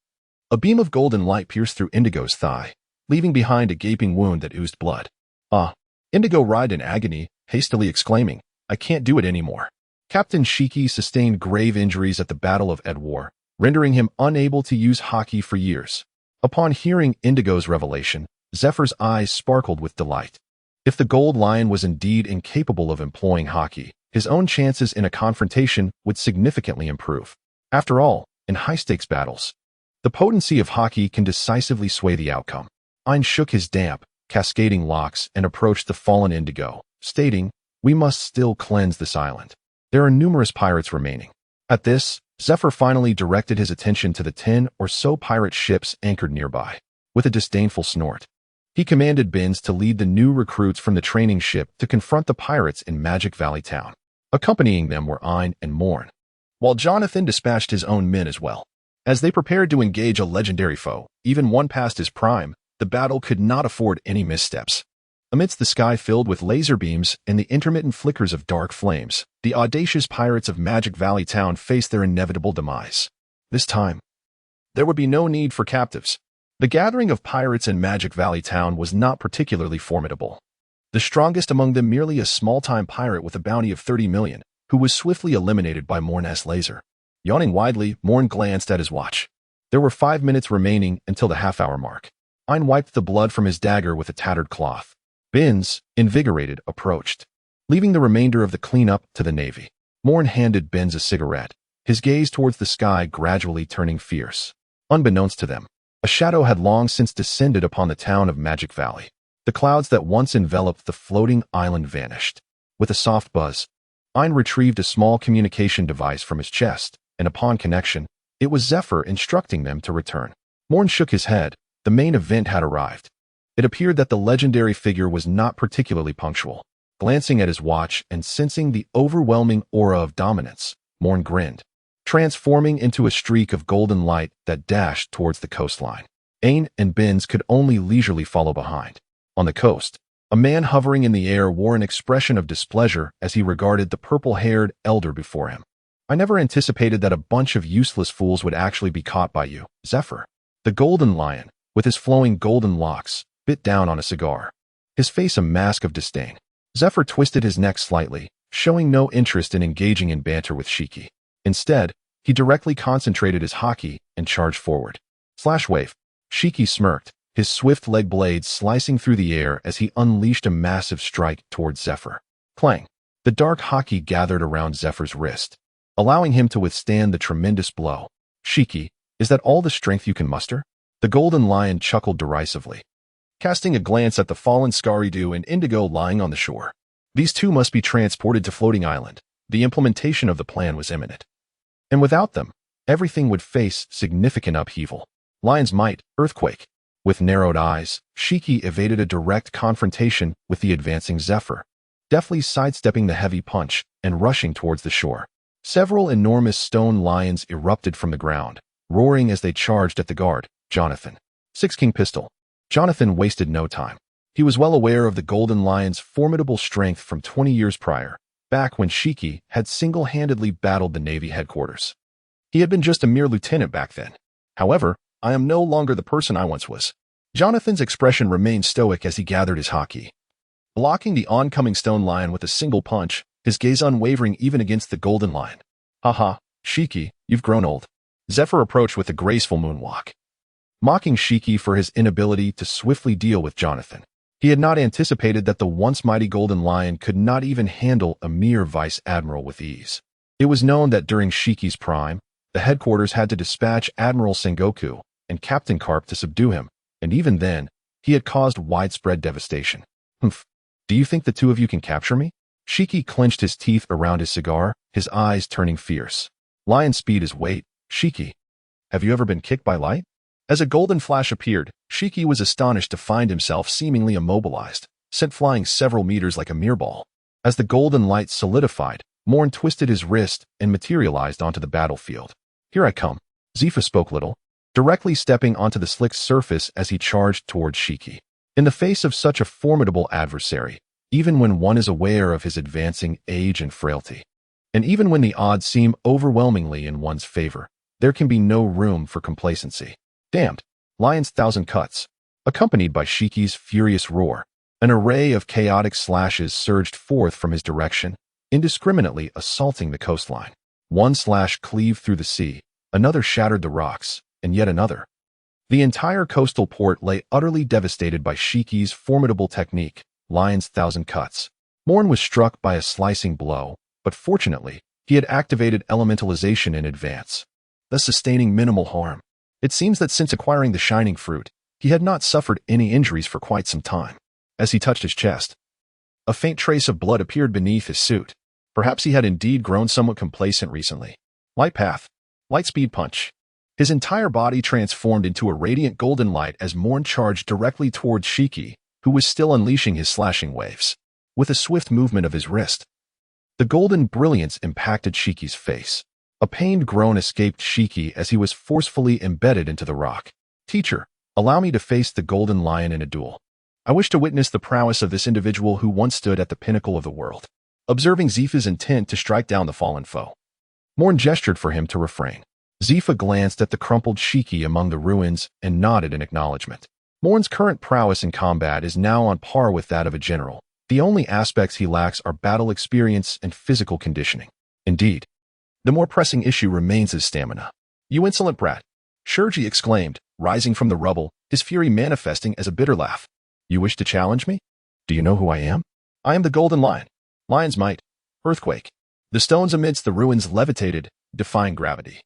a beam of golden light pierced through Indigo's thigh, leaving behind a gaping wound that oozed blood. Ah! Indigo writhed in agony, hastily exclaiming, I can't do it anymore. Captain Shiki sustained grave injuries at the Battle of Edwar, rendering him unable to use haki for years. Upon hearing Indigo's revelation, Zephyr's eyes sparkled with delight. If the Gold Lion was indeed incapable of employing haki, his own chances in a confrontation would significantly improve. After all, in high-stakes battles, the potency of haki can decisively sway the outcome. Ein shook his damp, cascading locks and approached the fallen Indigo, stating, we must still cleanse this island. There are numerous pirates remaining. At this, Zephyr finally directed his attention to the 10 or so pirate ships anchored nearby. With a disdainful snort, he commanded Binns to lead the new recruits from the training ship to confront the pirates in Magic Valley Town. Accompanying them were Ein and Moen, while Jonathan dispatched his own men as well. As they prepared to engage a legendary foe, even one past his prime, the battle could not afford any missteps. Amidst the sky filled with laser beams and the intermittent flickers of dark flames, the audacious pirates of Magic Valley Town faced their inevitable demise. This time, there would be no need for captives. The gathering of pirates in Magic Valley Town was not particularly formidable. The strongest among them merely a small-time pirate with a bounty of 30 million, who was swiftly eliminated by Moen's laser. Yawning widely, Moen glanced at his watch. There were 5 minutes remaining until the half-hour mark. Ein wiped the blood from his dagger with a tattered cloth. Binns, invigorated, approached, leaving the remainder of the cleanup to the Navy. Moen handed Binns a cigarette, his gaze towards the sky gradually turning fierce. Unbeknownst to them, a shadow had long since descended upon the town of Magic Valley. The clouds that once enveloped the floating island vanished. With a soft buzz, Ein retrieved a small communication device from his chest, and upon connection, it was Zephyr instructing them to return. Moen shook his head. The main event had arrived. It appeared that the legendary figure was not particularly punctual. Glancing at his watch and sensing the overwhelming aura of dominance, Moen grinned, transforming into a streak of golden light that dashed towards the coastline. Ein and Binns could only leisurely follow behind. On the coast, a man hovering in the air wore an expression of displeasure as he regarded the purple-haired elder before him. I never anticipated that a bunch of useless fools would actually be caught by you, Zephyr. The Golden Lion, with his flowing golden locks, bit down on a cigar, his face a mask of disdain. Zephyr twisted his neck slightly, showing no interest in engaging in banter with Shiki. Instead, he directly concentrated his haki and charged forward. Slash wave. Shiki smirked, his swift leg blades slicing through the air as he unleashed a massive strike towards Zephyr. Clang. The dark haki gathered around Zephyr's wrist, allowing him to withstand the tremendous blow. Shiki, is that all the strength you can muster? The golden lion chuckled derisively, casting a glance at the fallen Skaridu and Indigo lying on the shore. These two must be transported to Floating Island. The implementation of the plan was imminent. And without them, everything would face significant upheaval. Lion's might, earthquake. With narrowed eyes, Shiki evaded a direct confrontation with the advancing Zephyr, deftly sidestepping the heavy punch and rushing towards the shore. Several enormous stone lions erupted from the ground, roaring as they charged at the guard, Jonathan. Six-King pistol. Jonathan wasted no time. He was well aware of the Golden Lion's formidable strength from 20 years prior, back when Shiki had single-handedly battled the Navy headquarters. He had been just a mere lieutenant back then. However, I am no longer the person I once was. Jonathan's expression remained stoic as he gathered his haki, blocking the oncoming stone lion with a single punch, his gaze unwavering even against the Golden Lion. Haha, Shiki, you've grown old. Zephyr approached with a graceful moonwalk, mocking Shiki for his inability to swiftly deal with Jonathan. He had not anticipated that the once mighty Golden Lion could not even handle a mere vice admiral with ease. It was known that during Shiki's prime, the headquarters had to dispatch Admiral Sengoku and Captain Karp to subdue him, and even then, he had caused widespread devastation. Humph. Do you think the two of you can capture me? Shiki clenched his teeth around his cigar, his eyes turning fierce. Lion speed is weight. Shiki, have you ever been kicked by light? As a golden flash appeared, Shiki was astonished to find himself seemingly immobilized, sent flying several meters like a mereball. As the golden light solidified, Moen twisted his wrist and materialized onto the battlefield. Here I come. Zifa spoke little, directly stepping onto the slick surface as he charged towards Shiki. In the face of such a formidable adversary, even when one is aware of his advancing age and frailty, and even when the odds seem overwhelmingly in one's favor, there can be no room for complacency. Damned! Lion's thousand cuts, accompanied by Shiki's furious roar. An array of chaotic slashes surged forth from his direction, indiscriminately assaulting the coastline. One slash cleaved through the sea, another shattered the rocks, and yet another. The entire coastal port lay utterly devastated by Shiki's formidable technique, Lion's thousand cuts. Moen was struck by a slicing blow, but fortunately, he had activated elementalization in advance, thus sustaining minimal harm. It seems that since acquiring the shining fruit, he had not suffered any injuries for quite some time. As he touched his chest, a faint trace of blood appeared beneath his suit. Perhaps he had indeed grown somewhat complacent recently. Light path. Light speed punch. His entire body transformed into a radiant golden light as Moen charged directly towards Shiki, who was still unleashing his slashing waves. With a swift movement of his wrist, the golden brilliance impacted Shiki's face. A pained groan escaped Shiki as he was forcefully embedded into the rock. Teacher, allow me to face the Golden Lion in a duel. I wish to witness the prowess of this individual who once stood at the pinnacle of the world. Observing Zifa's intent to strike down the fallen foe, Moen gestured for him to refrain. Zifa glanced at the crumpled Shiki among the ruins and nodded in acknowledgement. Moen's current prowess in combat is now on par with that of a general. The only aspects he lacks are battle experience and physical conditioning. Indeed, the more pressing issue remains his stamina. You insolent brat! Shurji exclaimed, rising from the rubble, his fury manifesting as a bitter laugh. You wish to challenge me? Do you know who I am? I am the Golden Lion. Lion's might. Earthquake. The stones amidst the ruins levitated, defying gravity,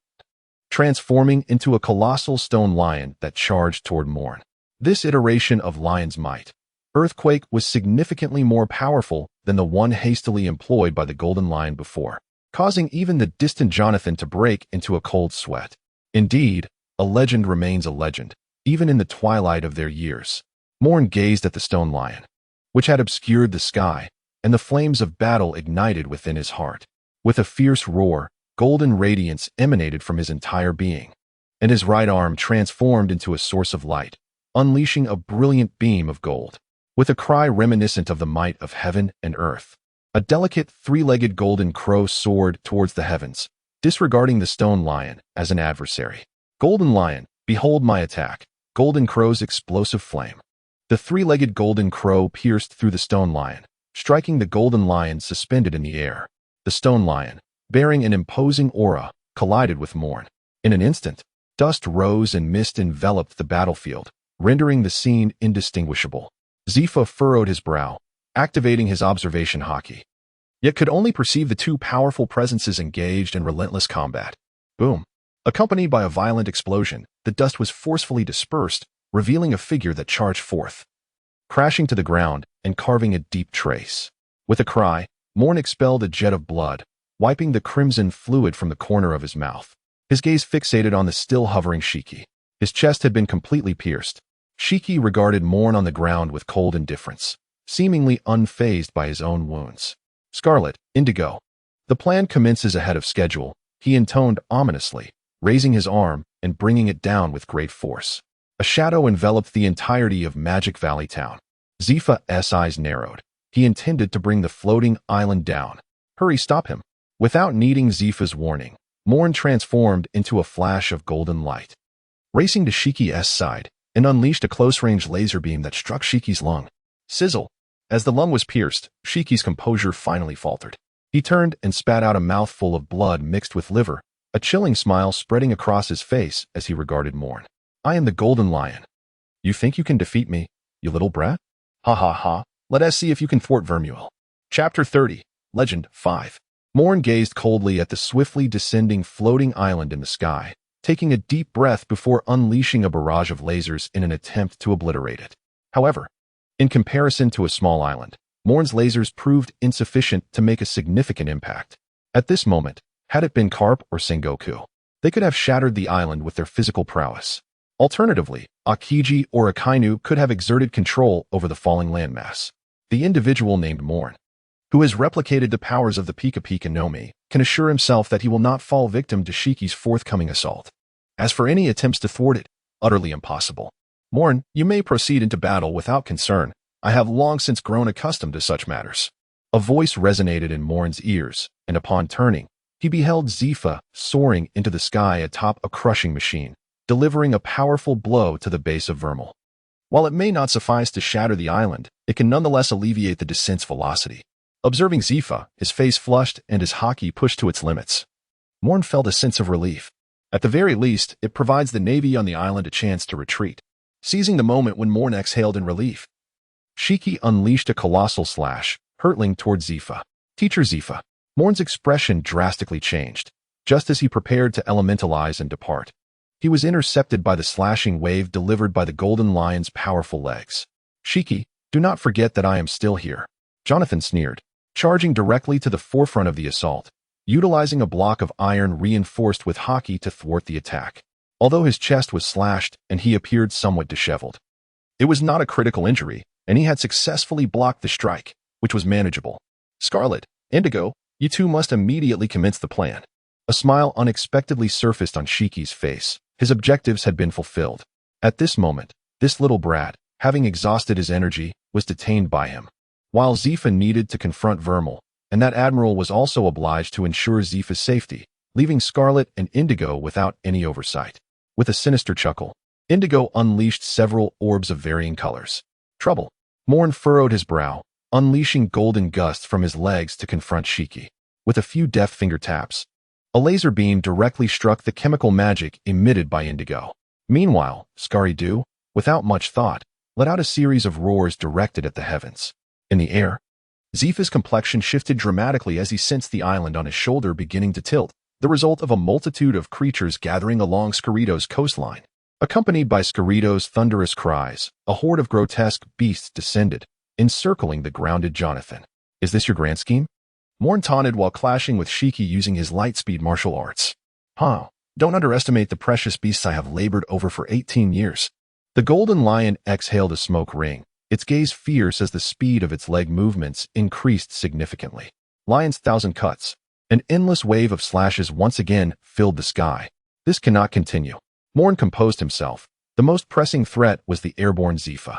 transforming into a colossal stone lion that charged toward Moen. This iteration of Lion's might, Earthquake, was significantly more powerful than the one hastily employed by the Golden Lion before, causing even the distant Jonathan to break into a cold sweat. Indeed, a legend remains a legend, even in the twilight of their years. Moen gazed at the stone lion, which had obscured the sky, and the flames of battle ignited within his heart. With a fierce roar, golden radiance emanated from his entire being, and his right arm transformed into a source of light, unleashing a brilliant beam of gold. With a cry reminiscent of the might of heaven and earth, a delicate three-legged golden crow soared towards the heavens, disregarding the stone lion as an adversary. Golden Lion, behold my attack. Golden Crow's explosive flame. The three-legged golden crow pierced through the stone lion, striking the golden lion suspended in the air. The stone lion, bearing an imposing aura, collided with Moen. In an instant, dust rose and mist enveloped the battlefield, rendering the scene indistinguishable. Zifa furrowed his brow, activating his observation haki, yet could only perceive the two powerful presences engaged in relentless combat. Boom! Accompanied by a violent explosion, the dust was forcefully dispersed, revealing a figure that charged forth, crashing to the ground and carving a deep trace. With a cry, Moen expelled a jet of blood, wiping the crimson fluid from the corner of his mouth. His gaze fixated on the still hovering Shiki. His chest had been completely pierced. Shiki regarded Moen on the ground with cold indifference, seemingly unfazed by his own wounds. Scarlet, Indigo. The plan commences ahead of schedule, he intoned ominously, raising his arm and bringing it down with great force. A shadow enveloped the entirety of Magic Valley Town. Zifa's eyes narrowed. He intended to bring the floating island down. Hurry, stop him. Without needing Zifa's warning, Moen transformed into a flash of golden light. Racing to Shiki's side, and unleashed a close-range laser beam that struck Shiki's lung. Sizzle! As the lung was pierced, Shiki's composure finally faltered. He turned and spat out a mouthful of blood mixed with liver, a chilling smile spreading across his face as he regarded Moen. I am the Golden Lion. You think you can defeat me, you little brat? Ha ha ha, let us see if you can thwart Vermuel. Chapter 30, Legend 5. Moen gazed coldly at the swiftly descending floating island in the sky, taking a deep breath before unleashing a barrage of lasers in an attempt to obliterate it. However, in comparison to a small island, Moen's lasers proved insufficient to make a significant impact. At this moment, had it been Carp or Sengoku, they could have shattered the island with their physical prowess. Alternatively, Akiji or Akainu could have exerted control over the falling landmass. The individual named Moen, who has replicated the powers of the Pika Pika no Mi, can assure himself that he will not fall victim to Shiki's forthcoming assault. As for any attempts to thwart it, utterly impossible. Moen, you may proceed into battle without concern. I have long since grown accustomed to such matters. A voice resonated in Moen's ears, and upon turning, he beheld Zifa soaring into the sky atop a crushing machine, delivering a powerful blow to the base of Vermeil. While it may not suffice to shatter the island, it can nonetheless alleviate the descent's velocity. Observing Zifa, his face flushed and his haki pushed to its limits, Moen felt a sense of relief. At the very least, it provides the Navy on the island a chance to retreat. Seizing the moment when Moen exhaled in relief, Shiki unleashed a colossal slash, hurtling toward Zifa. Teacher Zifa. Moen's expression drastically changed. Just as he prepared to elementalize and depart, he was intercepted by the slashing wave delivered by the Golden Lion's powerful legs. Shiki, do not forget that I am still here. Jonathan sneered, charging directly to the forefront of the assault, utilizing a block of iron reinforced with haki to thwart the attack. Although his chest was slashed and he appeared somewhat disheveled, it was not a critical injury, and he had successfully blocked the strike, which was manageable. Scarlet, Indigo, you two must immediately commence the plan. A smile unexpectedly surfaced on Shiki's face. His objectives had been fulfilled. At this moment, this little brat, having exhausted his energy, was detained by him. While Zifa needed to confront Vermeil, and that admiral was also obliged to ensure Zifa's safety, leaving Scarlet and Indigo without any oversight. With a sinister chuckle, Indigo unleashed several orbs of varying colors. Trouble. Moen furrowed his brow, unleashing golden gusts from his legs to confront Shiki. With a few deft finger taps, a laser beam directly struck the chemical magic emitted by Indigo. Meanwhile, Scary-Doo, without much thought, let out a series of roars directed at the heavens. In the air, Zifa's complexion shifted dramatically as he sensed the island on his shoulder beginning to tilt, the result of a multitude of creatures gathering along Scarido's coastline. Accompanied by Scarido's thunderous cries, a horde of grotesque beasts descended, encircling the grounded Jonathan. Is this your grand scheme? Moen taunted while clashing with Shiki using his lightspeed martial arts. Don't underestimate the precious beasts I have labored over for 18 years. The Golden Lion exhaled a smoke ring, its gaze fierce as the speed of its leg movements increased significantly. Lion's thousand cuts. An endless wave of slashes once again filled the sky. This cannot continue. Moen composed himself. The most pressing threat was the airborne Zifa.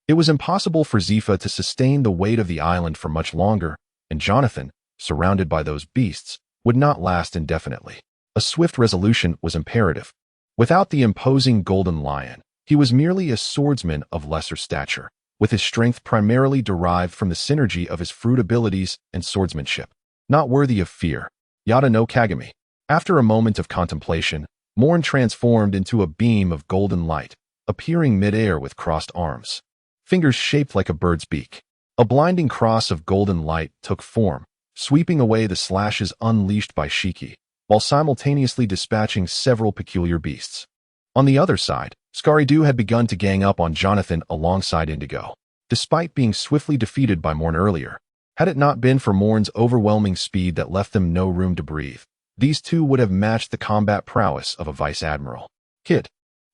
It was impossible for Zifa to sustain the weight of the island for much longer, and Jonathan, surrounded by those beasts, would not last indefinitely. A swift resolution was imperative. Without the imposing Golden Lion, He was merely a swordsman of lesser stature, with his strength primarily derived from the synergy of his fruit abilities and swordsmanship. Not worthy of fear. Yada no Kagami. After a moment of contemplation, Moen transformed into a beam of golden light, appearing mid-air with crossed arms, fingers shaped like a bird's beak. A blinding cross of golden light took form, sweeping away the slashes unleashed by Shiki, while simultaneously dispatching several peculiar beasts. On the other side, Scaridu had begun to gang up on Jonathan alongside Indigo. Despite being swiftly defeated by Moen earlier, had it not been for Moen's overwhelming speed that left them no room to breathe, these two would have matched the combat prowess of a vice-admiral. Kid,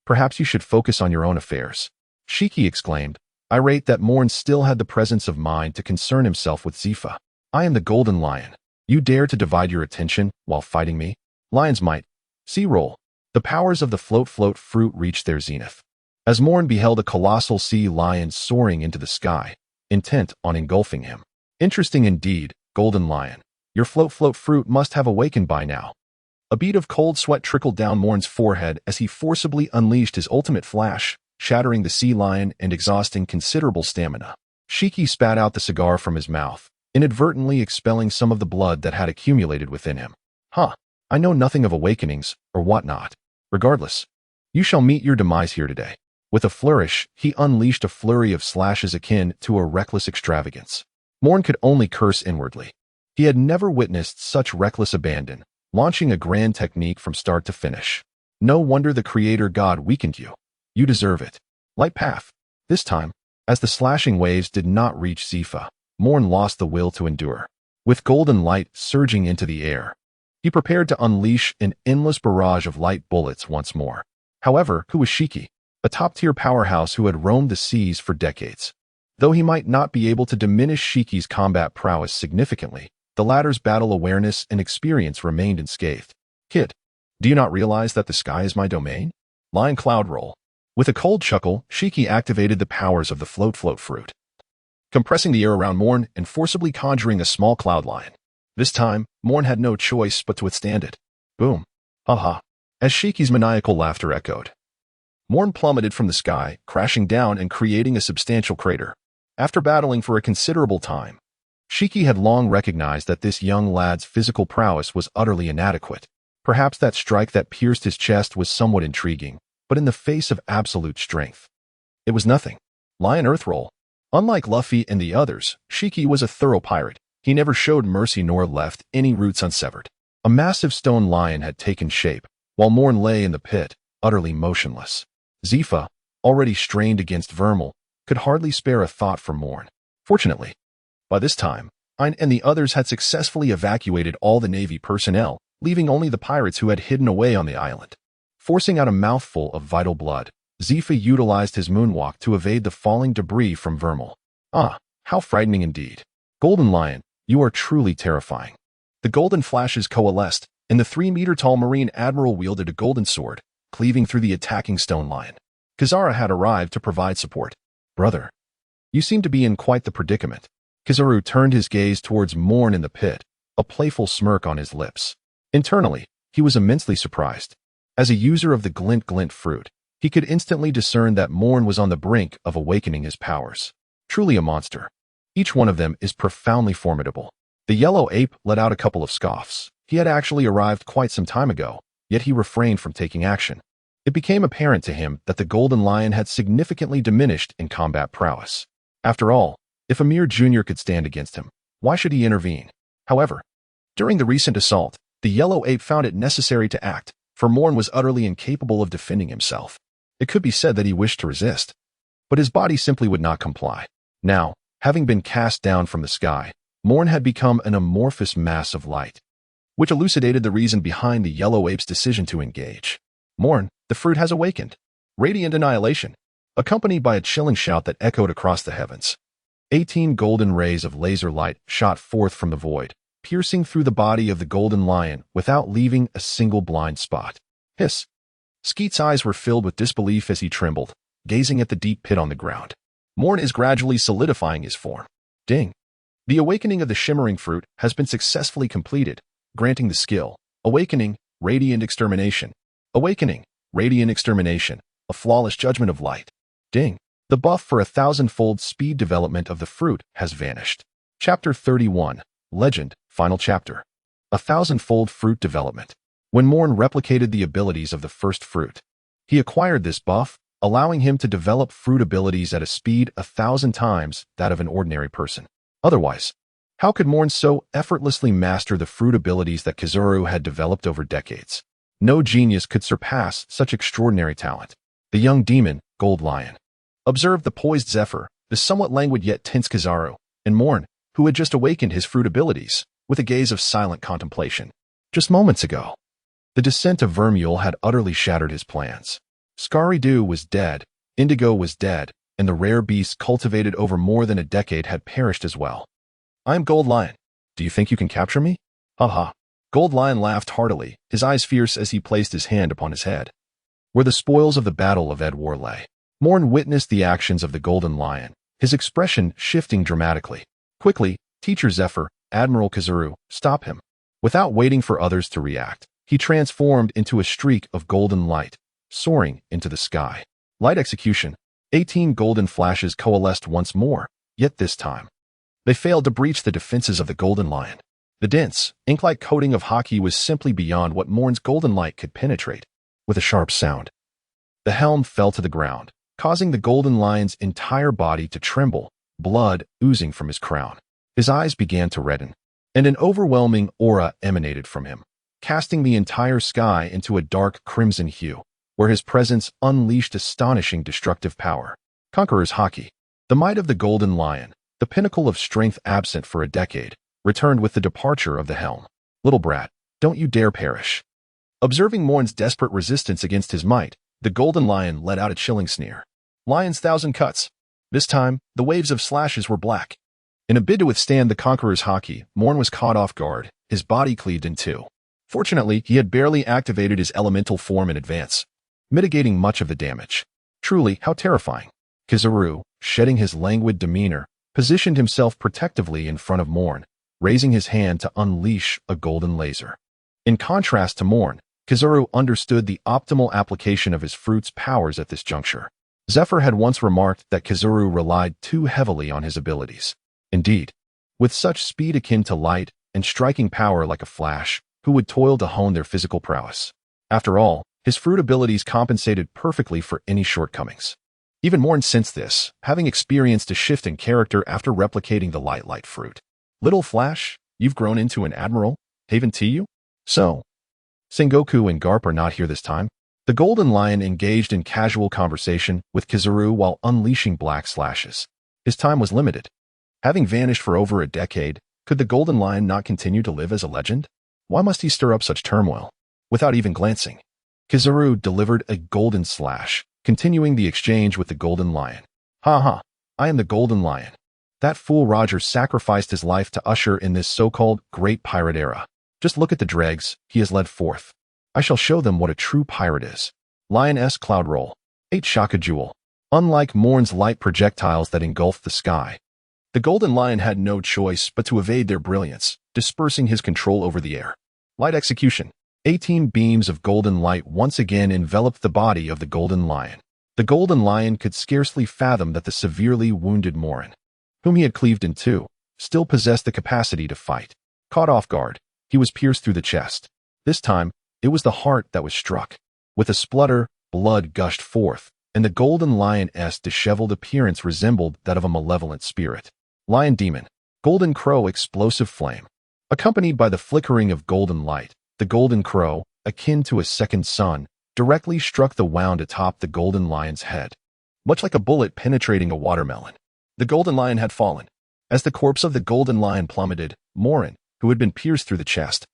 perhaps you should focus on your own affairs, Shiki exclaimed, irate that Moen still had the presence of mind to concern himself with Zifa. I am the Golden Lion. You dare to divide your attention while fighting me? Lion's might. C-roll. The powers of the float fruit reached their zenith. As Moen beheld a colossal sea lion soaring into the sky, intent on engulfing him. Interesting indeed, Golden Lion. Your float fruit must have awakened by now. A bead of cold sweat trickled down Moen's forehead as he forcibly unleashed his ultimate flash, shattering the sea lion and exhausting considerable stamina. Shiki spat out the cigar from his mouth, inadvertently expelling some of the blood that had accumulated within him. I know nothing of awakenings, or whatnot. Regardless, you shall meet your demise here today. With a flourish, he unleashed a flurry of slashes akin to a reckless extravagance. Moen could only curse inwardly. He had never witnessed such reckless abandon, launching a grand technique from start to finish. No wonder the creator god weakened you. You deserve it. Light path. This time, as the slashing waves did not reach Zifa, Moen lost the will to endure. With golden light surging into the air, he prepared to unleash an endless barrage of light bullets once more. However, who was Shiki? A top-tier powerhouse who had roamed the seas for decades. Though he might not be able to diminish Shiki's combat prowess significantly, the latter's battle awareness and experience remained unscathed. Kid, do you not realize that the sky is my domain? Lion cloud roll. With a cold chuckle, Shiki activated the powers of the float fruit, compressing the air around Moen and forcibly conjuring a small cloud lion. This time, Moen had no choice but to withstand it. Boom. Ha. As Shiki's maniacal laughter echoed, Moen plummeted from the sky, crashing down and creating a substantial crater. After battling for a considerable time, Shiki had long recognized that this young lad's physical prowess was utterly inadequate. Perhaps that strike that pierced his chest was somewhat intriguing, but in the face of absolute strength, it was nothing. Lion Earth Roll. Unlike Luffy and the others, Shiki was a thorough pirate. He never showed mercy nor left any roots unsevered. A massive stone lion had taken shape, while Moen lay in the pit, utterly motionless. Zifa, already strained against Vermal, could hardly spare a thought for Moen. Fortunately, by this time, Ein and the others had successfully evacuated all the Navy personnel, leaving only the pirates who had hidden away on the island. Forcing out a mouthful of vital blood, Zifa utilized his moonwalk to evade the falling debris from Vermal. How frightening indeed. Golden Lion, you are truly terrifying. The golden flashes coalesced, and the 3-meter-tall Marine Admiral wielded a golden sword, cleaving through the attacking stone lion. Kizaru had arrived to provide support. Brother, you seem to be in quite the predicament. Kizaru turned his gaze towards Moen in the pit, a playful smirk on his lips. Internally, he was immensely surprised. As a user of the glint fruit, he could instantly discern that Moen was on the brink of awakening his powers. Truly a monster. Each one of them is profoundly formidable. The yellow ape let out a couple of scoffs. He had actually arrived quite some time ago, yet he refrained from taking action. It became apparent to him that the Golden Lion had significantly diminished in combat prowess. After all, if a mere junior could stand against him, why should he intervene? However, during the recent assault, the yellow ape found it necessary to act, for Moen was utterly incapable of defending himself. It could be said that he wished to resist, but his body simply would not comply. Now, having been cast down from the sky, Moen had become an amorphous mass of light, which elucidated the reason behind the yellow ape's decision to engage. Moen, the fruit has awakened. Radiant annihilation, accompanied by a chilling shout that echoed across the heavens. 18 golden rays of laser light shot forth from the void, piercing through the body of the Golden Lion without leaving a single blind spot. Hiss. Skeet's eyes were filled with disbelief as he trembled, gazing at the deep pit on the ground. Moen is gradually solidifying his form. Ding. The awakening of the shimmering fruit has been successfully completed, granting the skill. Awakening, Radiant Extermination. Awakening, Radiant Extermination. A flawless judgment of light. Ding. The buff for 1,000-fold speed development of the fruit has vanished. Chapter 31. Legend. Final chapter. 1,000-fold fruit development. When Moen replicated the abilities of the first fruit, he acquired this buff, allowing him to develop fruit abilities at a speed 1,000 times that of an ordinary person. Otherwise, how could Moen so effortlessly master the fruit abilities that Jiuyue had developed over decades? No genius could surpass such extraordinary talent. The young demon, Gold Lion, observed the poised Zephyr, the somewhat languid yet tense Jiuyue, and Moen, who had just awakened his fruit abilities, with a gaze of silent contemplation. Just moments ago, the descent of Vermeule had utterly shattered his plans. Scaridew was dead, Indigo was dead, and the rare beasts cultivated over more than a decade had perished as well. I am Gold Lion. Do you think you can capture me? Haha. Gold Lion laughed heartily, his eyes fierce as he placed his hand upon his head. Where the spoils of the Battle of Edwar lay, Moen witnessed the actions of the Golden Lion, his expression shifting dramatically. Quickly, Teacher Zephyr, Admiral Jiuyue, stop him. Without waiting for others to react, he transformed into a streak of golden light, soaring into the sky. Light execution. 18 golden flashes coalesced once more, yet this time, they failed to breach the defenses of the Golden Lion. The dense, ink-like coating of Haki was simply beyond what Moen's golden light could penetrate. With a sharp sound, the helm fell to the ground, causing the Golden Lion's entire body to tremble, blood oozing from his crown. His eyes began to redden, and an overwhelming aura emanated from him, casting the entire sky into a dark crimson hue, where his presence unleashed astonishing destructive power. Conqueror's Haki. The might of the Golden Lion, the pinnacle of strength absent for a decade, returned with the departure of the helm. Little brat, don't you dare perish. Observing Moen's desperate resistance against his might, the Golden Lion let out a chilling sneer. Lion's 1,000 cuts. This time, the waves of slashes were black. In a bid to withstand the Conqueror's Haki, Moen was caught off guard, his body cleaved in two. Fortunately, he had barely activated his elemental form in advance, mitigating much of the damage. Truly, how terrifying. Jiuyue, shedding his languid demeanor, positioned himself protectively in front of Moen, raising his hand to unleash a golden laser. In contrast to Moen, Jiuyue understood the optimal application of his fruit's powers at this juncture. Zephyr had once remarked that Jiuyue relied too heavily on his abilities. Indeed, with such speed akin to light and striking power like a flash, who would toil to hone their physical prowess? After all, his fruit abilities compensated perfectly for any shortcomings. Even Moen sensed this, having experienced a shift in character after replicating the light fruit. Little Flash, you've grown into an admiral, haven't you? So, Sengoku and Garp are not here this time. The Golden Lion engaged in casual conversation with Jiuyue while unleashing black slashes. His time was limited. Having vanished for over a decade, could the Golden Lion not continue to live as a legend? Why must he stir up such turmoil? Without even glancing, Jiuyue delivered a golden slash, continuing the exchange with the Golden Lion. Ha ha, I am the Golden Lion. That fool Roger sacrificed his life to usher in this so-called Great Pirate Era. Just look at the dregs he has led forth. I shall show them what a true pirate is. Lioness Cloud Roll. 8 Shaka Jewel. Unlike Moen's light projectiles that engulfed the sky, the Golden Lion had no choice but to evade their brilliance, dispersing his control over the air. Light execution. 18 beams of golden light once again enveloped the body of the Golden Lion. The Golden Lion could scarcely fathom that the severely wounded Moen, whom he had cleaved in two, still possessed the capacity to fight. Caught off guard, he was pierced through the chest. This time, it was the heart that was struck. With a splutter, blood gushed forth, and the Golden Lion's disheveled appearance resembled that of a malevolent spirit. Lion Demon. Golden Crow Explosive Flame. Accompanied by the flickering of golden light, the Golden Crow, akin to a second sun, directly struck the wound atop the Golden Lion's head. Much like a bullet penetrating a watermelon, the Golden Lion had fallen. As the corpse of the Golden Lion plummeted, Moen, who had been pierced through the chest,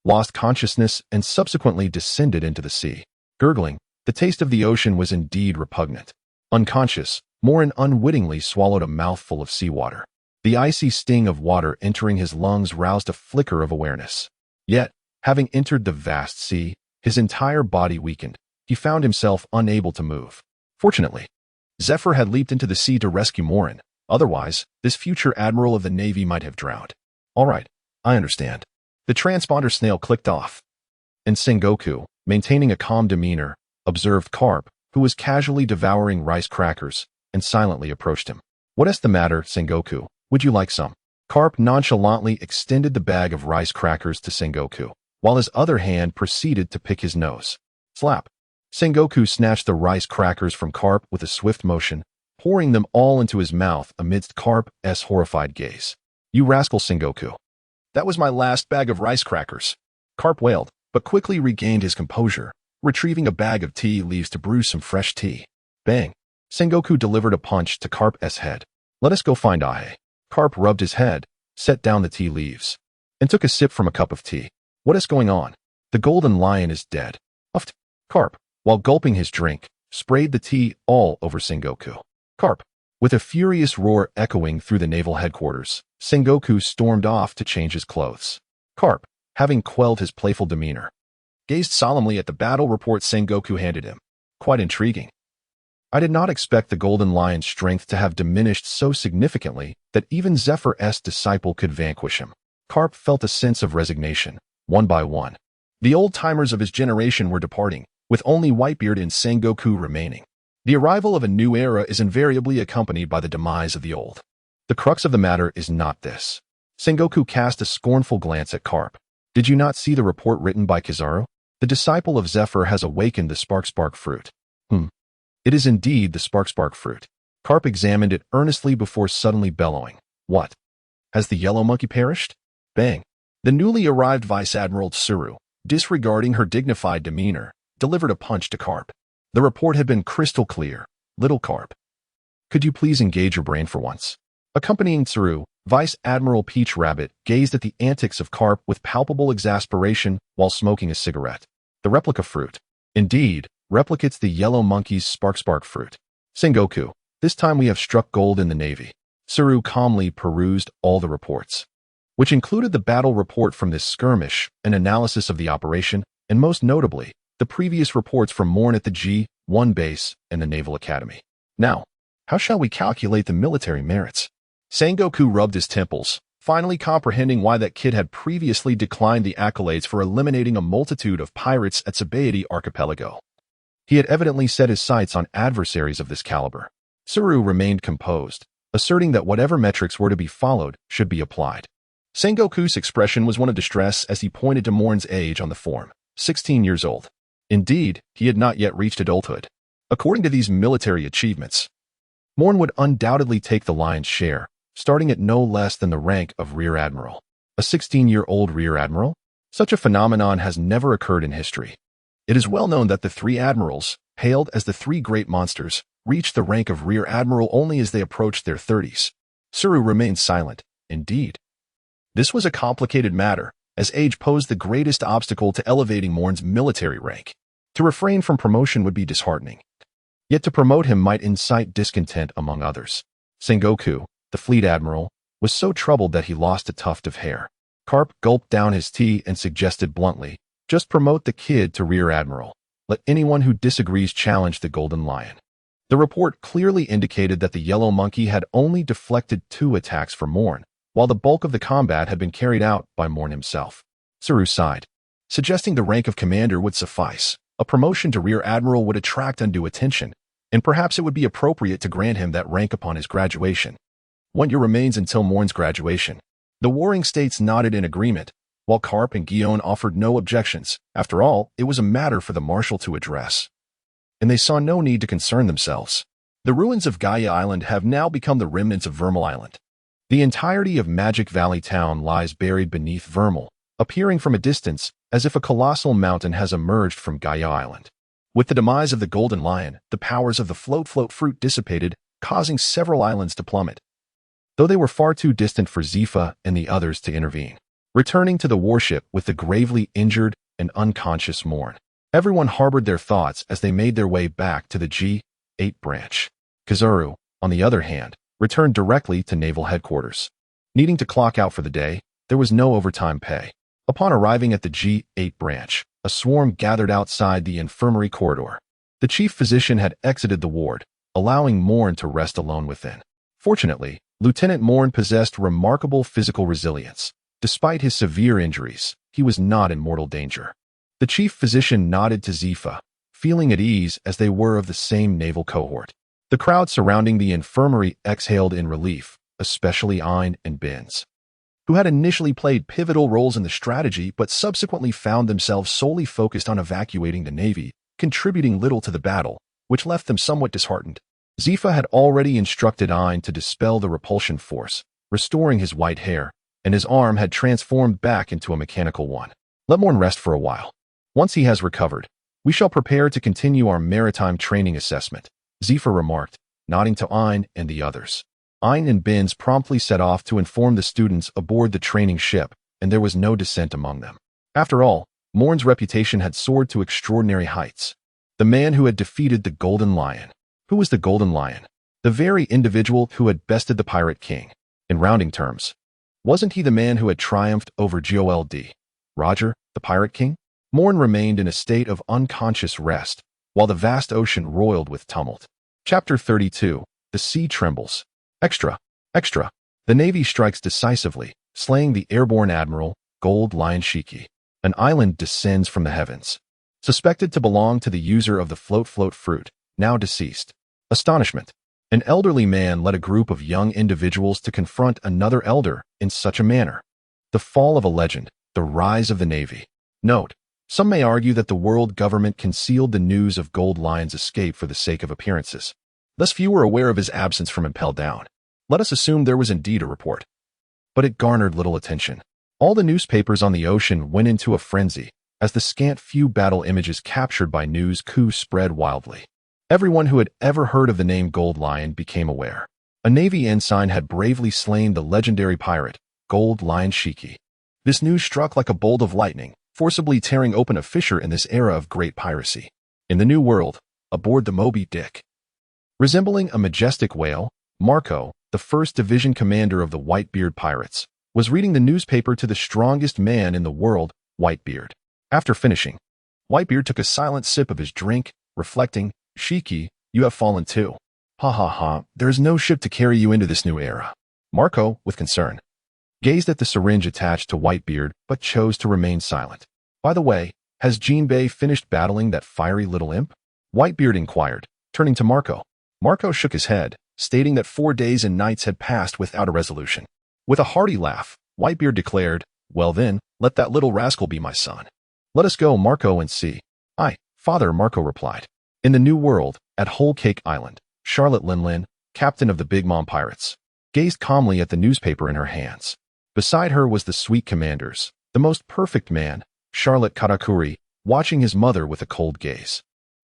lost consciousness and subsequently descended into the sea. Gurgling, the taste of the ocean was indeed repugnant. Unconscious, Moen unwittingly swallowed a mouthful of seawater. The icy sting of water entering his lungs roused a flicker of awareness. Yet, having entered the vast sea, his entire body weakened. He found himself unable to move. Fortunately, Zephyr had leaped into the sea to rescue Moen. Otherwise, this future admiral of the Navy might have drowned. All right, I understand. The transponder snail clicked off, and Sengoku, maintaining a calm demeanor, observed Carp, who was casually devouring rice crackers, and silently approached him. "What's the matter, Sengoku? Would you like some?" Carp nonchalantly extended the bag of rice crackers to Sengoku, while his other hand proceeded to pick his nose. Slap. Sengoku snatched the rice crackers from Carp with a swift motion, pouring them all into his mouth amidst Carp's horrified gaze. "You rascal, Sengoku. That was my last bag of rice crackers." Carp wailed, but quickly regained his composure, retrieving a bag of tea leaves to brew some fresh tea. Bang! Sengoku delivered a punch to Carp's head. "Let us go find Ahe." Carp rubbed his head, set down the tea leaves, and took a sip from a cup of tea. "What is going on?" "The golden lion is dead." Huffed. Carp, while gulping his drink, sprayed the tea all over Sengoku. Carp. With a furious roar echoing through the naval headquarters, Sengoku stormed off to change his clothes. Carp, having quelled his playful demeanor, gazed solemnly at the battle report Sengoku handed him. Quite intriguing. I did not expect the Golden Lion's strength to have diminished so significantly that even Zephyr's disciple could vanquish him. Carp felt a sense of resignation, one by one. The old-timers of his generation were departing, with only Whitebeard and Sengoku remaining. The arrival of a new era is invariably accompanied by the demise of the old. The crux of the matter is not this. Sengoku cast a scornful glance at Carp. "Did you not see the report written by Kizaru? The disciple of Zephyr has awakened the spark fruit." It is indeed the spark fruit. Carp examined it earnestly before suddenly bellowing. "What? Has the yellow monkey perished?" Bang! The newly arrived Vice Admiral Tsuru, disregarding her dignified demeanor, delivered a punch to Carp. The report had been crystal clear. "Little Carp, could you please engage your brain for once?" Accompanying Tsuru, Vice Admiral Peach Rabbit gazed at the antics of Carp with palpable exasperation while smoking a cigarette. The replica fruit. Indeed, replicates the yellow monkey's spark fruit. "Sengoku, this time we have struck gold in the Navy." Tsuru calmly perused all the reports, which included the battle report from this skirmish, an analysis of the operation, and most notably, the previous reports from Moen at the G1 base and the Naval Academy. "Now, how shall we calculate the military merits?" Sengoku rubbed his temples, finally comprehending why that kid had previously declined the accolades for eliminating a multitude of pirates at Sabaody Archipelago. He had evidently set his sights on adversaries of this caliber. Tsuru remained composed, asserting that whatever metrics were to be followed should be applied. Sengoku's expression was one of distress as he pointed to Moen's age on the form, 16 years old. Indeed, he had not yet reached adulthood. According to these military achievements, Moen would undoubtedly take the lion's share, starting at no less than the rank of Rear Admiral. A 16-year-old Rear Admiral? Such a phenomenon has never occurred in history. It is well known that the three admirals, hailed as the three great monsters, reached the rank of Rear Admiral only as they approached their 30s. Tsuru remained silent. Indeed, this was a complicated matter, as age posed the greatest obstacle to elevating Moen's military rank. To refrain from promotion would be disheartening. Yet to promote him might incite discontent among others. Sengoku, the fleet admiral, was so troubled that he lost a tuft of hair. Carp gulped down his tea and suggested bluntly, "Just promote the kid to Rear Admiral. Let anyone who disagrees challenge the Golden Lion." The report clearly indicated that the yellow monkey had only deflected 2 attacks from Moen, while the bulk of the combat had been carried out by Moen himself. Tsuru sighed, suggesting the rank of commander would suffice. A promotion to Rear Admiral would attract undue attention, and perhaps it would be appropriate to grant him that rank upon his graduation. 1 year remains until Moen's graduation. The warring states nodded in agreement, while Carp and Guion offered no objections. After all, it was a matter for the marshal to address, and they saw no need to concern themselves. The ruins of Gaia Island have now become the remnants of Vermal Island. The entirety of Magic Valley Town lies buried beneath Vermal, appearing from a distance as if a colossal mountain has emerged from Gaia Island. With the demise of the Golden Lion, the powers of the float fruit dissipated, causing several islands to plummet, though they were far too distant for Zifa and the others to intervene. Returning to the warship with the gravely injured and unconscious Moen, everyone harbored their thoughts as they made their way back to the G8 branch. Kizaru, on the other hand, returned directly to naval headquarters. Needing to clock out for the day, there was no overtime pay. Upon arriving at the G8 branch, a swarm gathered outside the infirmary corridor. The chief physician had exited the ward, allowing Moen to rest alone within. Fortunately, Lieutenant Moen possessed remarkable physical resilience. Despite his severe injuries, he was not in mortal danger. The chief physician nodded to Zifa, feeling at ease as they were of the same naval cohort. The crowd surrounding the infirmary exhaled in relief, especially Ein and Binz, who had initially played pivotal roles in the strategy but subsequently found themselves solely focused on evacuating the Navy, contributing little to the battle, which left them somewhat disheartened. Zifa had already instructed Ein to dispel the repulsion force, restoring his white hair, and his arm had transformed back into a mechanical one. Let Moen rest for a while. Once he has recovered, we shall prepare to continue our maritime training assessment, Zifa remarked, nodding to Ein and the others. Ein and Binz promptly set off to inform the students aboard the training ship, and there was no dissent among them. After all, Moen's reputation had soared to extraordinary heights. The man who had defeated the Golden Lion. Who was the Golden Lion? The very individual who had bested the Pirate King. In rounding terms, wasn't he the man who had triumphed over Jiuyue, Roger, the Pirate King? Moen remained in a state of unconscious rest, while the vast ocean roiled with tumult. Chapter 32. The Sea Trembles. Extra. Extra. The Navy strikes decisively, slaying the airborne admiral, Gold Lion Shiki. An island descends from the heavens. Suspected to belong to the user of the float fruit, now deceased. Astonishment. An elderly man led a group of young individuals to confront another elder in such a manner. The fall of a legend, the rise of the Navy. Note. Some may argue that the world government concealed the news of Gold Lion's escape for the sake of appearances. Thus few were aware of his absence from Impel Down. Let us assume there was indeed a report. But it garnered little attention. All the newspapers on the ocean went into a frenzy, as the scant few battle images captured by news coups spread wildly. Everyone who had ever heard of the name Gold Lion became aware. A Navy ensign had bravely slain the legendary pirate, Gold Lion Shiki. This news struck like a bolt of lightning, forcibly tearing open a fissure in this era of great piracy. In the New World, aboard the Moby Dick. Resembling a majestic whale, Marco, the 1st Division commander of the Whitebeard pirates, was reading the newspaper to the strongest man in the world, Whitebeard. After finishing, Whitebeard took a silent sip of his drink, reflecting, Shiki, you have fallen too. Ha ha ha, there is no ship to carry you into this new era. Marco, with concern, gazed at the syringe attached to Whitebeard but chose to remain silent. By the way, has Jiuyue finished battling that fiery little imp? Whitebeard inquired, turning to Marco. Marco shook his head, stating that 4 days and nights had passed without a resolution. With a hearty laugh, Whitebeard declared, well then, let that little rascal be my son. Let us go, Marco, and see. Aye, father, Marco replied. In the New World, at Whole Cake Island, Charlotte Linlin, captain of the Big Mom Pirates, gazed calmly at the newspaper in her hands. Beside her was the sweet commanders, the most perfect man, Charlotte Katakuri, watching his mother with a cold gaze.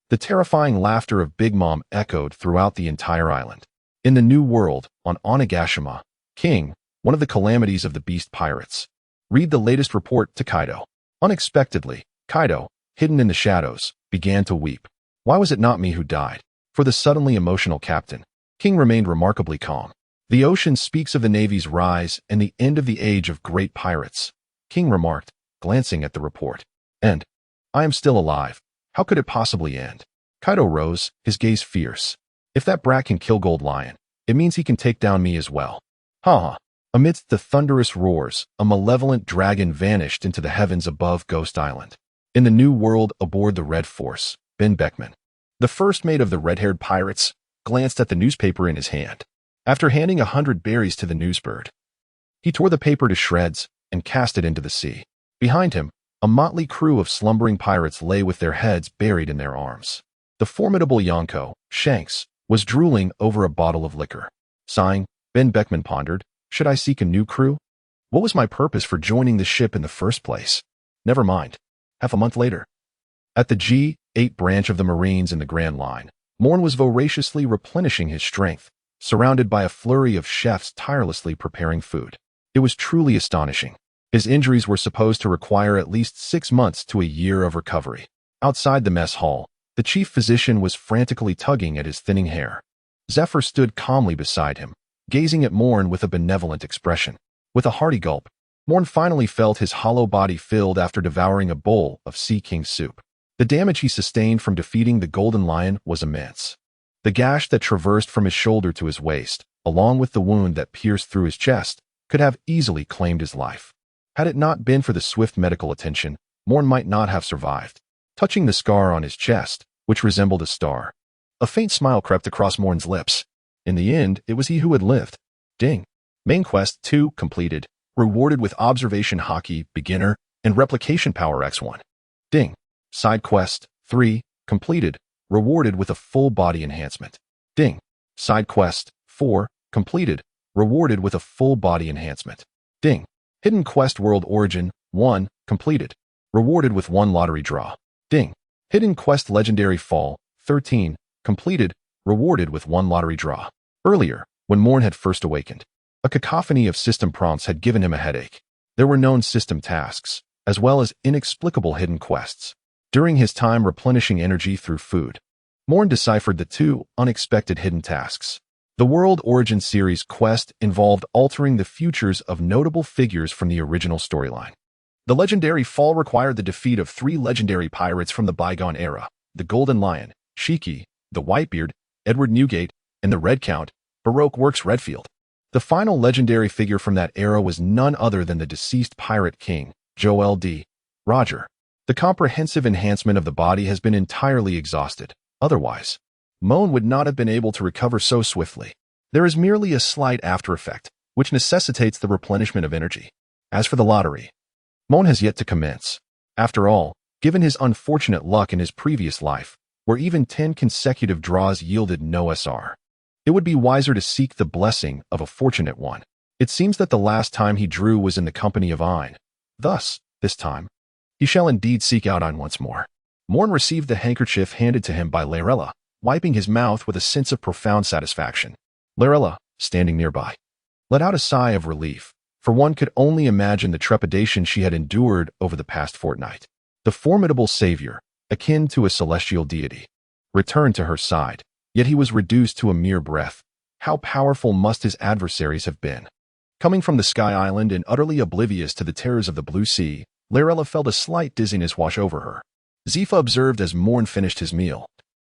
The terrifying laughter of Big Mom echoed throughout the entire island. In the New World, on Onigashima, King, one of the calamities of the Beast Pirates. Read the latest report to Kaido. Unexpectedly, Kaido, hidden in the shadows, began to weep. Why was it not me who died? For the suddenly emotional captain, King remained remarkably calm. The ocean speaks of the Navy's rise and the end of the age of great pirates, King remarked, glancing at the report. And I am still alive. How could it possibly end? Kaido rose, his gaze fierce. If that brat can kill Gold Lion, it means he can take down me as well. Ha ha. Amidst the thunderous roars, a malevolent dragon vanished into the heavens above Ghost Island. In the New World aboard the Red Force, Ben Beckman, the first mate of the red-haired pirates, glanced at the newspaper in his hand. After handing 100 berries to the newsbird, he tore the paper to shreds and cast it into the sea. Behind him, a motley crew of slumbering pirates lay with their heads buried in their arms. The formidable Yonko, Shanks, was drooling over a bottle of liquor. Sighing, Ben Beckman pondered, should I seek a new crew? What was my purpose for joining the ship in the first place? Never mind. Half a month later, at the G8 branch of the Marines in the Grand Line, Moen was voraciously replenishing his strength, surrounded by a flurry of chefs tirelessly preparing food. It was truly astonishing. His injuries were supposed to require at least 6 months to a year of recovery. Outside the mess hall, the chief physician was frantically tugging at his thinning hair. Zephyr stood calmly beside him, gazing at Moen with a benevolent expression. With a hearty gulp, Moen finally felt his hollow body filled after devouring a bowl of Sea King soup. The damage he sustained from defeating the Golden Lion was immense. The gash that traversed from his shoulder to his waist, along with the wound that pierced through his chest, could have easily claimed his life. Had it not been for the swift medical attention, Moen might not have survived. Touching the scar on his chest, which resembled a star. A faint smile crept across Moen's lips. In the end, it was he who had lived. Ding. Main Quest 2 completed. Rewarded with Observation Hockey, Beginner, and Replication Power X1. Ding. Side Quest 3 completed. Rewarded with a full body enhancement. Ding. Side Quest 4 completed. Rewarded with a full body enhancement. Ding. Hidden Quest World Origin 1 completed. Rewarded with 1 lottery draw. Ding. Hidden Quest Legendary Fall 13 completed. Rewarded with 1 lottery draw. Earlier, when Moen had first awakened, a cacophony of system prompts had given him a headache. There were known system tasks, as well as inexplicable hidden quests. During his time replenishing energy through food, Moen deciphered the 2 unexpected hidden tasks. The World Origin series quest involved altering the futures of notable figures from the original storyline. The Legendary Fall required the defeat of 3 legendary pirates from the bygone era: the Golden Lion, Shiki, the Whitebeard, Edward Newgate, and the Red Count, Baroque Works Redfield. The final legendary figure from that era was none other than the deceased pirate king, Joel D. Roger. The comprehensive enhancement of the body has been entirely exhausted. Otherwise, Moen would not have been able to recover so swiftly. There is merely a slight after effect, which necessitates the replenishment of energy. As for the lottery, Moen has yet to commence. After all, given his unfortunate luck in his previous life, where even 10 consecutive draws yielded no SR, it would be wiser to seek the blessing of a fortunate one. It seems that the last time he drew was in the company of Ein. Thus, this time, he shall indeed seek out Ein once more. Moen received the handkerchief handed to him by Larella, wiping his mouth with a sense of profound satisfaction. Larella, standing nearby, let out a sigh of relief, for one could only imagine the trepidation she had endured over the past fortnight. The formidable savior, akin to a celestial deity, returned to her side, yet he was reduced to a mere breath. How powerful must his adversaries have been? Coming from the Sky Island and utterly oblivious to the terrors of the Blue Sea, Larella felt a slight dizziness wash over her. Zifa observed as Moen finished his meal,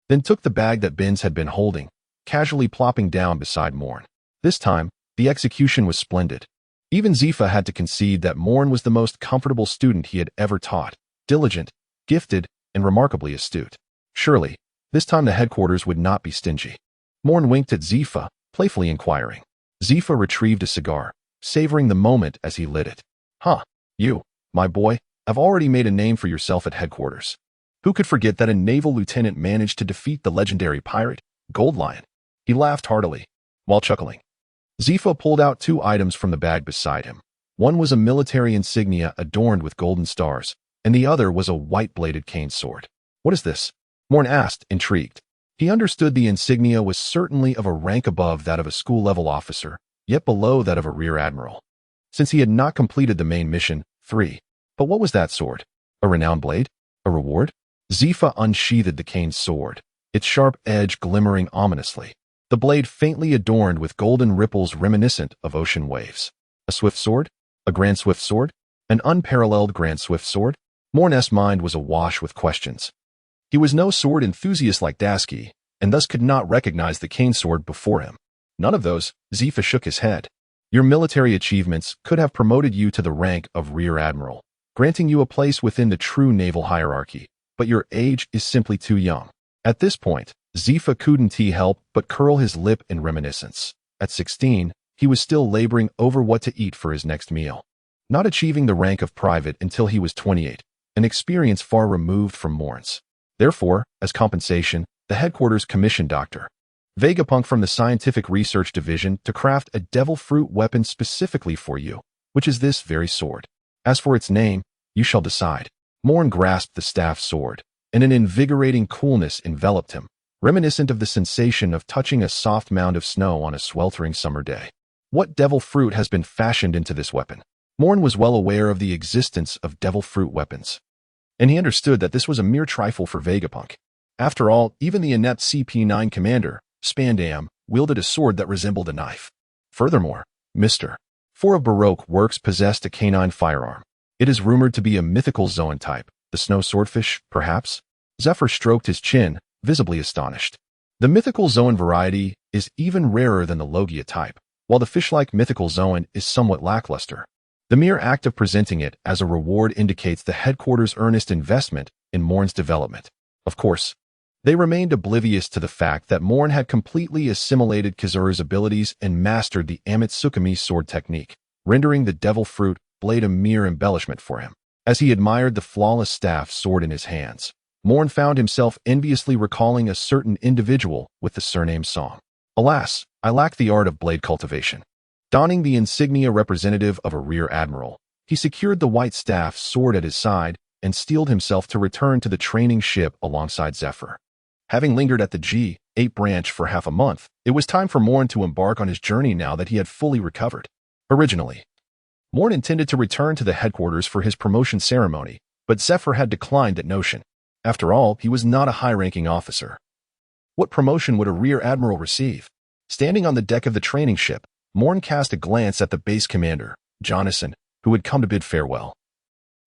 then took the bag that Benz had been holding, casually plopping down beside Moen. This time, the execution was splendid. Even Zifa had to concede that Moen was the most comfortable student he had ever taught, diligent, gifted, and remarkably astute. Surely, this time the headquarters would not be stingy. Moen winked at Zifa, playfully inquiring. Zifa retrieved a cigar, savoring the moment as he lit it. Huh, you, my boy, have already made a name for yourself at headquarters. Who could forget that a naval lieutenant managed to defeat the legendary pirate, Gold Lion? He laughed heartily, while chuckling. Zifa pulled out 2 items from the bag beside him. One was a military insignia adorned with golden stars, and the other was a white-bladed cane sword. What is this? Moen asked, intrigued. He understood the insignia was certainly of a rank above that of a school-level officer, yet below that of a rear admiral. Since he had not completed the main mission, 3. But what was that sword? A renowned blade? A reward? Zifa unsheathed the cane sword, its sharp edge glimmering ominously, the blade faintly adorned with golden ripples reminiscent of ocean waves. A swift sword? A grand swift sword? An unparalleled grand swift sword? Moen's mind was awash with questions. He was no sword enthusiast like Dasky, and thus could not recognize the cane sword before him. None of those, Zifa shook his head. Your military achievements could have promoted you to the rank of rear admiral, granting you a place within the true naval hierarchy, but your age is simply too young. At this point, Zifa couldn't help but curl his lip in reminiscence. At 16, he was still laboring over what to eat for his next meal, not achieving the rank of private until he was 28, an experience far removed from Moen's. Therefore, as compensation, the headquarters commissioned Dr. Vegapunk from the Scientific Research Division to craft a devil fruit weapon specifically for you, which is this very sword. As for its name, you shall decide. Moen grasped the staff sword, and an invigorating coolness enveloped him, reminiscent of the sensation of touching a soft mound of snow on a sweltering summer day. What devil fruit has been fashioned into this weapon? Moen was well aware of the existence of devil fruit weapons, and he understood that this was a mere trifle for Vegapunk. After all, even the inept CP9 commander, Spandam, wielded a sword that resembled a knife. Furthermore, Mr. 4 of Baroque Works possessed a canine firearm. It is rumored to be a mythical Zoan type, the snow swordfish, perhaps? Zephyr stroked his chin, visibly astonished. The mythical Zoan variety is even rarer than the Logia type, while the fish-like mythical Zoan is somewhat lackluster. The mere act of presenting it as a reward indicates the headquarters' earnest investment in Moen's development. Of course, They remained oblivious to the fact that Moen had completely assimilated Kizaru's abilities and mastered the Amatsukami sword technique, rendering the devil fruit blade a mere embellishment for him. As he admired the flawless staff sword in his hands, Moen found himself enviously recalling a certain individual with the surname Song. Alas, I lack the art of blade cultivation. Donning the insignia representative of a rear admiral, he secured the white staff sword at his side and steeled himself to return to the training ship alongside Zephyr. Having lingered at the G8 branch for half a month, it was time for Moen to embark on his journey now that he had fully recovered. Originally, Moen intended to return to the headquarters for his promotion ceremony, but Zephyr had declined that notion. After all, he was not a high-ranking officer. What promotion would a rear admiral receive? Standing on the deck of the training ship, Moen cast a glance at the base commander, Jonathan, who had come to bid farewell.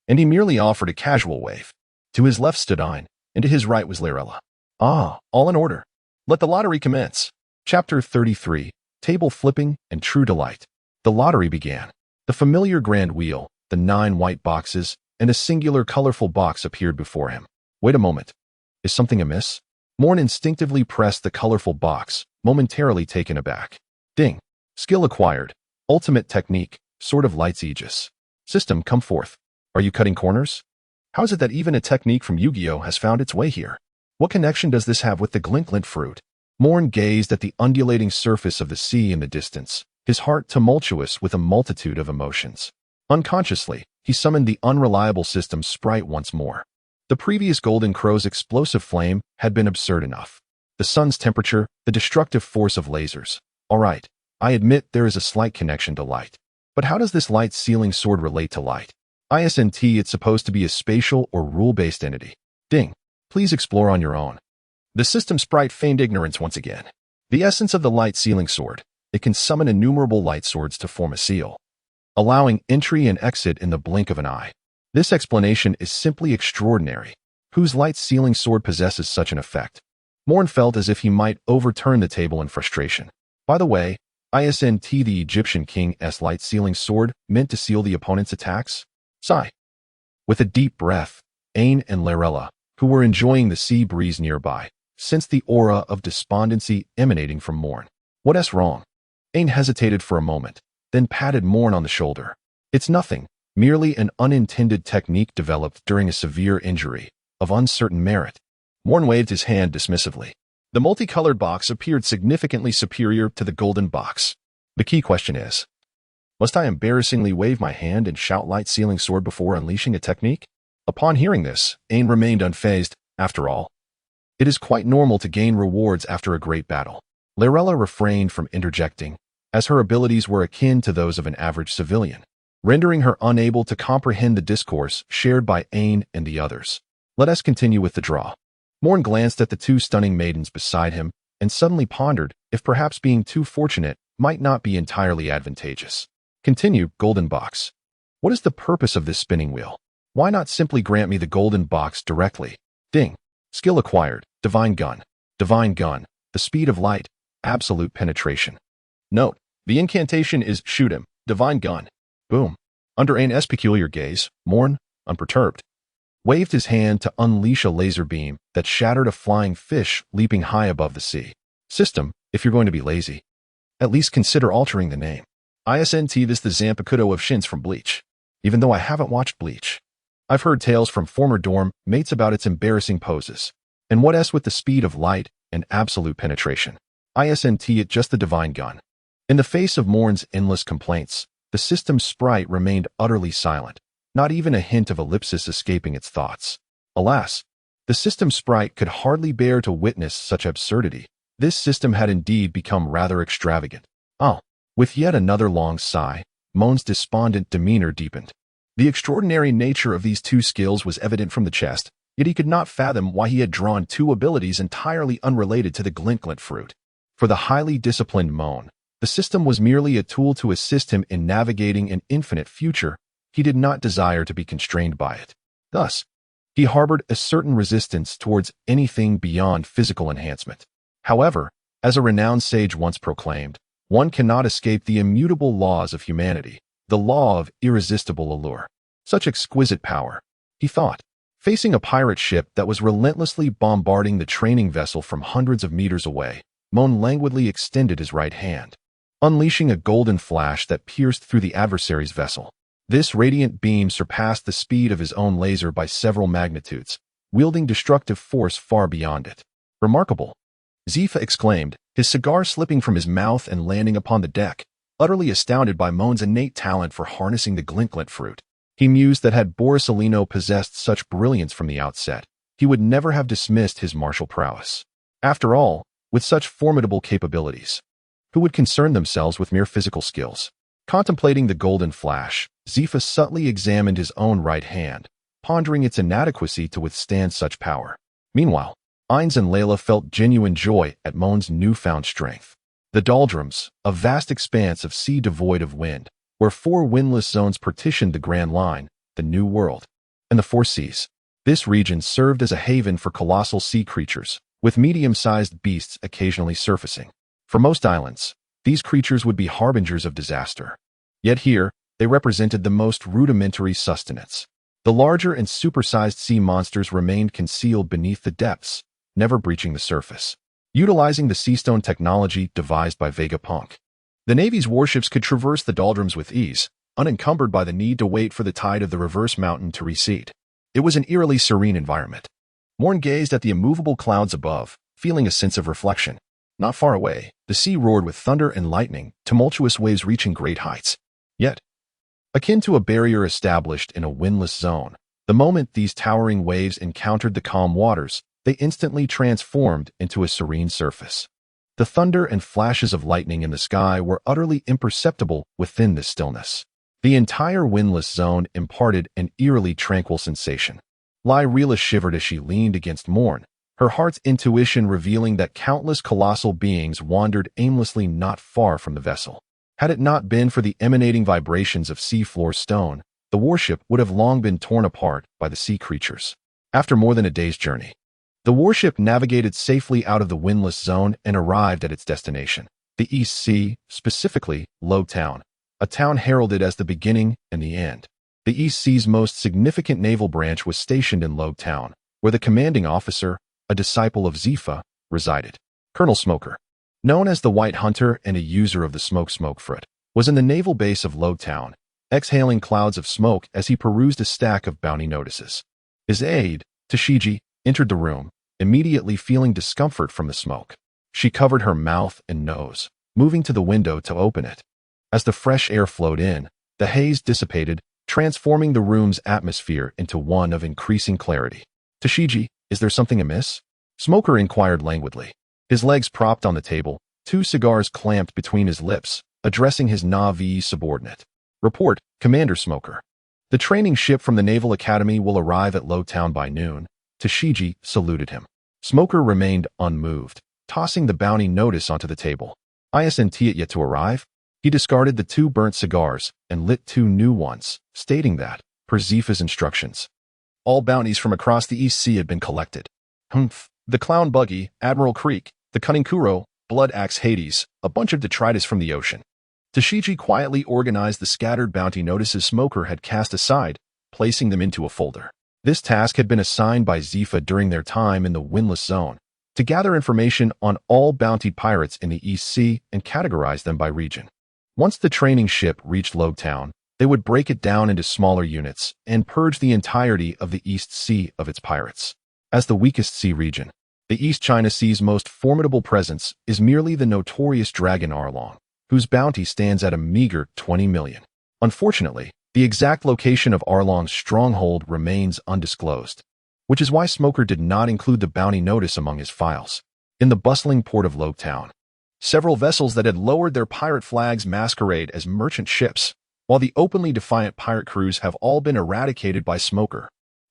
And he merely offered a casual wave. To his left stood Ein, and to his right was Lyrella. Ah, all in order. Let the lottery commence. Chapter 33, Table Flipping and True Delight. The lottery began. The familiar grand wheel, the 9 white boxes, and a singular colorful box appeared before him. Wait a moment. Is something amiss? Moen instinctively pressed the colorful box, momentarily taken aback. Ding. Skill acquired. Ultimate technique, Sword of Light's Aegis. System, come forth. Are you cutting corners? How is it that even a technique from Yu-Gi-Oh has found its way here? What connection does this have with the glint fruit? Moen gazed at the undulating surface of the sea in the distance, his heart tumultuous with a multitude of emotions. Unconsciously, he summoned the unreliable system sprite once more. The previous Golden Crow's explosive flame had been absurd enough. The sun's temperature, the destructive force of lasers. All right, I admit there is a slight connection to light. But how does this light sealing sword relate to light? Isn't it's supposed to be a spatial or rule-based entity? Ding. Please explore on your own. The system sprite feigned ignorance once again. The essence of the light sealing sword, it can summon innumerable light swords to form a seal, allowing entry and exit in the blink of an eye. This explanation is simply extraordinary. Whose light sealing sword possesses such an effect? Moen felt as if he might overturn the table in frustration. By the way, isn't the Egyptian king's light sealing sword meant to seal the opponent's attacks? Sigh. With a deep breath, Ein and Lyrella, who were enjoying the sea breeze nearby, sensed the aura of despondency emanating from Moen. What's wrong? Ein hesitated for a moment, then patted Moen on the shoulder. It's nothing, merely an unintended technique developed during a severe injury, of uncertain merit. Moen waved his hand dismissively. The multicolored box appeared significantly superior to the golden box. The key question is, must I embarrassingly wave my hand and shout light sealing sword before unleashing a technique? Upon hearing this, Ein remained unfazed. After all, it is quite normal to gain rewards after a great battle. Lyrella refrained from interjecting, as her abilities were akin to those of an average civilian, rendering her unable to comprehend the discourse shared by Ein and the others. Let us continue with the draw. Moen glanced at the 2 stunning maidens beside him and suddenly pondered if perhaps being too fortunate might not be entirely advantageous. Continue, golden box. What is the purpose of this spinning wheel? Why not simply grant me the golden box directly? Ding. Skill acquired. Divine gun. Divine gun. The speed of light. Absolute penetration. Note, the incantation is shoot him. Divine gun. Boom. Under Ein's peculiar gaze, Moen, unperturbed, waved his hand to unleash a laser beam that shattered a flying fish leaping high above the sea. System, if you're going to be lazy, at least consider altering the name. Isn't this the Zanpakuto of Shins from Bleach? Even though I haven't watched Bleach, I've heard tales from former dorm mates about its embarrassing poses. And what's with the speed of light and absolute penetration? Isn't it just the divine gun? In the face of Moen's endless complaints, the system's sprite remained utterly silent, not even a hint of ellipsis escaping its thoughts. Alas, the system sprite could hardly bear to witness such absurdity. This system had indeed become rather extravagant. Oh. With yet another long sigh, Moen's despondent demeanor deepened. The extraordinary nature of these 2 skills was evident from the chest, yet he could not fathom why he had drawn 2 abilities entirely unrelated to the glint fruit. For the highly disciplined Moen, the system was merely a tool to assist him in navigating an infinite future. He did not desire to be constrained by it. Thus, he harbored a certain resistance towards anything beyond physical enhancement. However, as a renowned sage once proclaimed, one cannot escape the immutable laws of humanity, the law of irresistible allure. Such exquisite power, he thought, Facing a pirate ship that was relentlessly bombarding the training vessel from hundreds of meters away, Moen languidly extended his right hand, unleashing a golden flash that pierced through the adversary's vessel. This radiant beam surpassed the speed of his own laser by several magnitudes, wielding destructive force far beyond it. "Remarkable!" Zifa exclaimed, his cigar slipping from his mouth and landing upon the deck, utterly astounded by Moen's innate talent for harnessing the glint fruit. He mused that had Borisolino possessed such brilliance from the outset, he would never have dismissed his martial prowess. After all, with such formidable capabilities, who would concern themselves with mere physical skills? Contemplating the golden flash, Zifa subtly examined his own right hand, pondering its inadequacy to withstand such power. Meanwhile, Ainz and Layla felt genuine joy at Moen's newfound strength. The doldrums, a vast expanse of sea devoid of wind, where 4 windless zones partitioned the Grand Line, the New World, and the 4 seas. This region served as a haven for colossal sea creatures, with medium-sized beasts occasionally surfacing. For most islands, these creatures would be harbingers of disaster. Yet here, they represented the most rudimentary sustenance. The larger and supersized sea monsters remained concealed beneath the depths, never breaching the surface. Utilizing the seastone technology devised by Vegapunk, the Navy's warships could traverse the doldrums with ease, unencumbered by the need to wait for the tide of the reverse mountain to recede. It was an eerily serene environment. Moen gazed at the immovable clouds above, feeling a sense of reflection. Not far away, the sea roared with thunder and lightning, tumultuous waves reaching great heights. Yet, akin to a barrier established in a windless zone, the moment these towering waves encountered the calm waters, they instantly transformed into a serene surface. The thunder and flashes of lightning in the sky were utterly imperceptible within this stillness. The entire windless zone imparted an eerily tranquil sensation. Lyreela shivered as she leaned against Moen, her heart's intuition revealing that countless colossal beings wandered aimlessly not far from the vessel. Had it not been for the emanating vibrations of seafloor stone, the warship would have long been torn apart by the sea creatures. After more than a day's journey, the warship navigated safely out of the windless zone and arrived at its destination, the East Sea, specifically Lo Town, a town heralded as the beginning and the end. The East Sea's most significant naval branch was stationed in Lo Town, where the commanding officer, a disciple of Zifa, resided. Colonel Smoker, known as the White Hunter and a user of the smoke fruit, was in the naval base of Lo Town, exhaling clouds of smoke as he perused a stack of bounty notices. His aide, Tashiji, entered the room, immediately feeling discomfort from the smoke. She covered her mouth and nose, moving to the window to open it. As the fresh air flowed in, the haze dissipated, transforming the room's atmosphere into one of increasing clarity. "Tashiji, is there something amiss?" Smoker inquired languidly. His legs propped on the table, 2 cigars clamped between his lips, addressing his Na'vi subordinate. "Report, Commander Smoker. The training ship from the Naval Academy will arrive at Lo Town by noon." Tashiji saluted him. Smoker remained unmoved, tossing the bounty notice onto the table. "Isn't it yet to arrive?" He discarded the 2 burnt cigars and lit 2 new ones, stating that, per Zifa's instructions, all bounties from across the East Sea had been collected. "Humph. The Clown Buggy, Admiral Creek, the Cunning Kuro, Blood Axe Hades, a bunch of detritus from the ocean." Tashiji quietly organized the scattered bounty notices Smoker had cast aside, placing them into a folder. This task had been assigned by Zifa during their time in the windless zone, to gather information on all bounty pirates in the East Sea and categorize them by region. Once the training ship reached Lo Town, they would break it down into smaller units and purge the entirety of the East Sea of its pirates. As the weakest sea region, the East China Sea's most formidable presence is merely the notorious dragon Arlong, whose bounty stands at a meager 20 million. Unfortunately, the exact location of Arlong's stronghold remains undisclosed, which is why Smoker did not include the bounty notice among his files. In the bustling port of Lo Town, several vessels that had lowered their pirate flags masquerade as merchant ships, while the openly defiant pirate crews have all been eradicated by Smoker.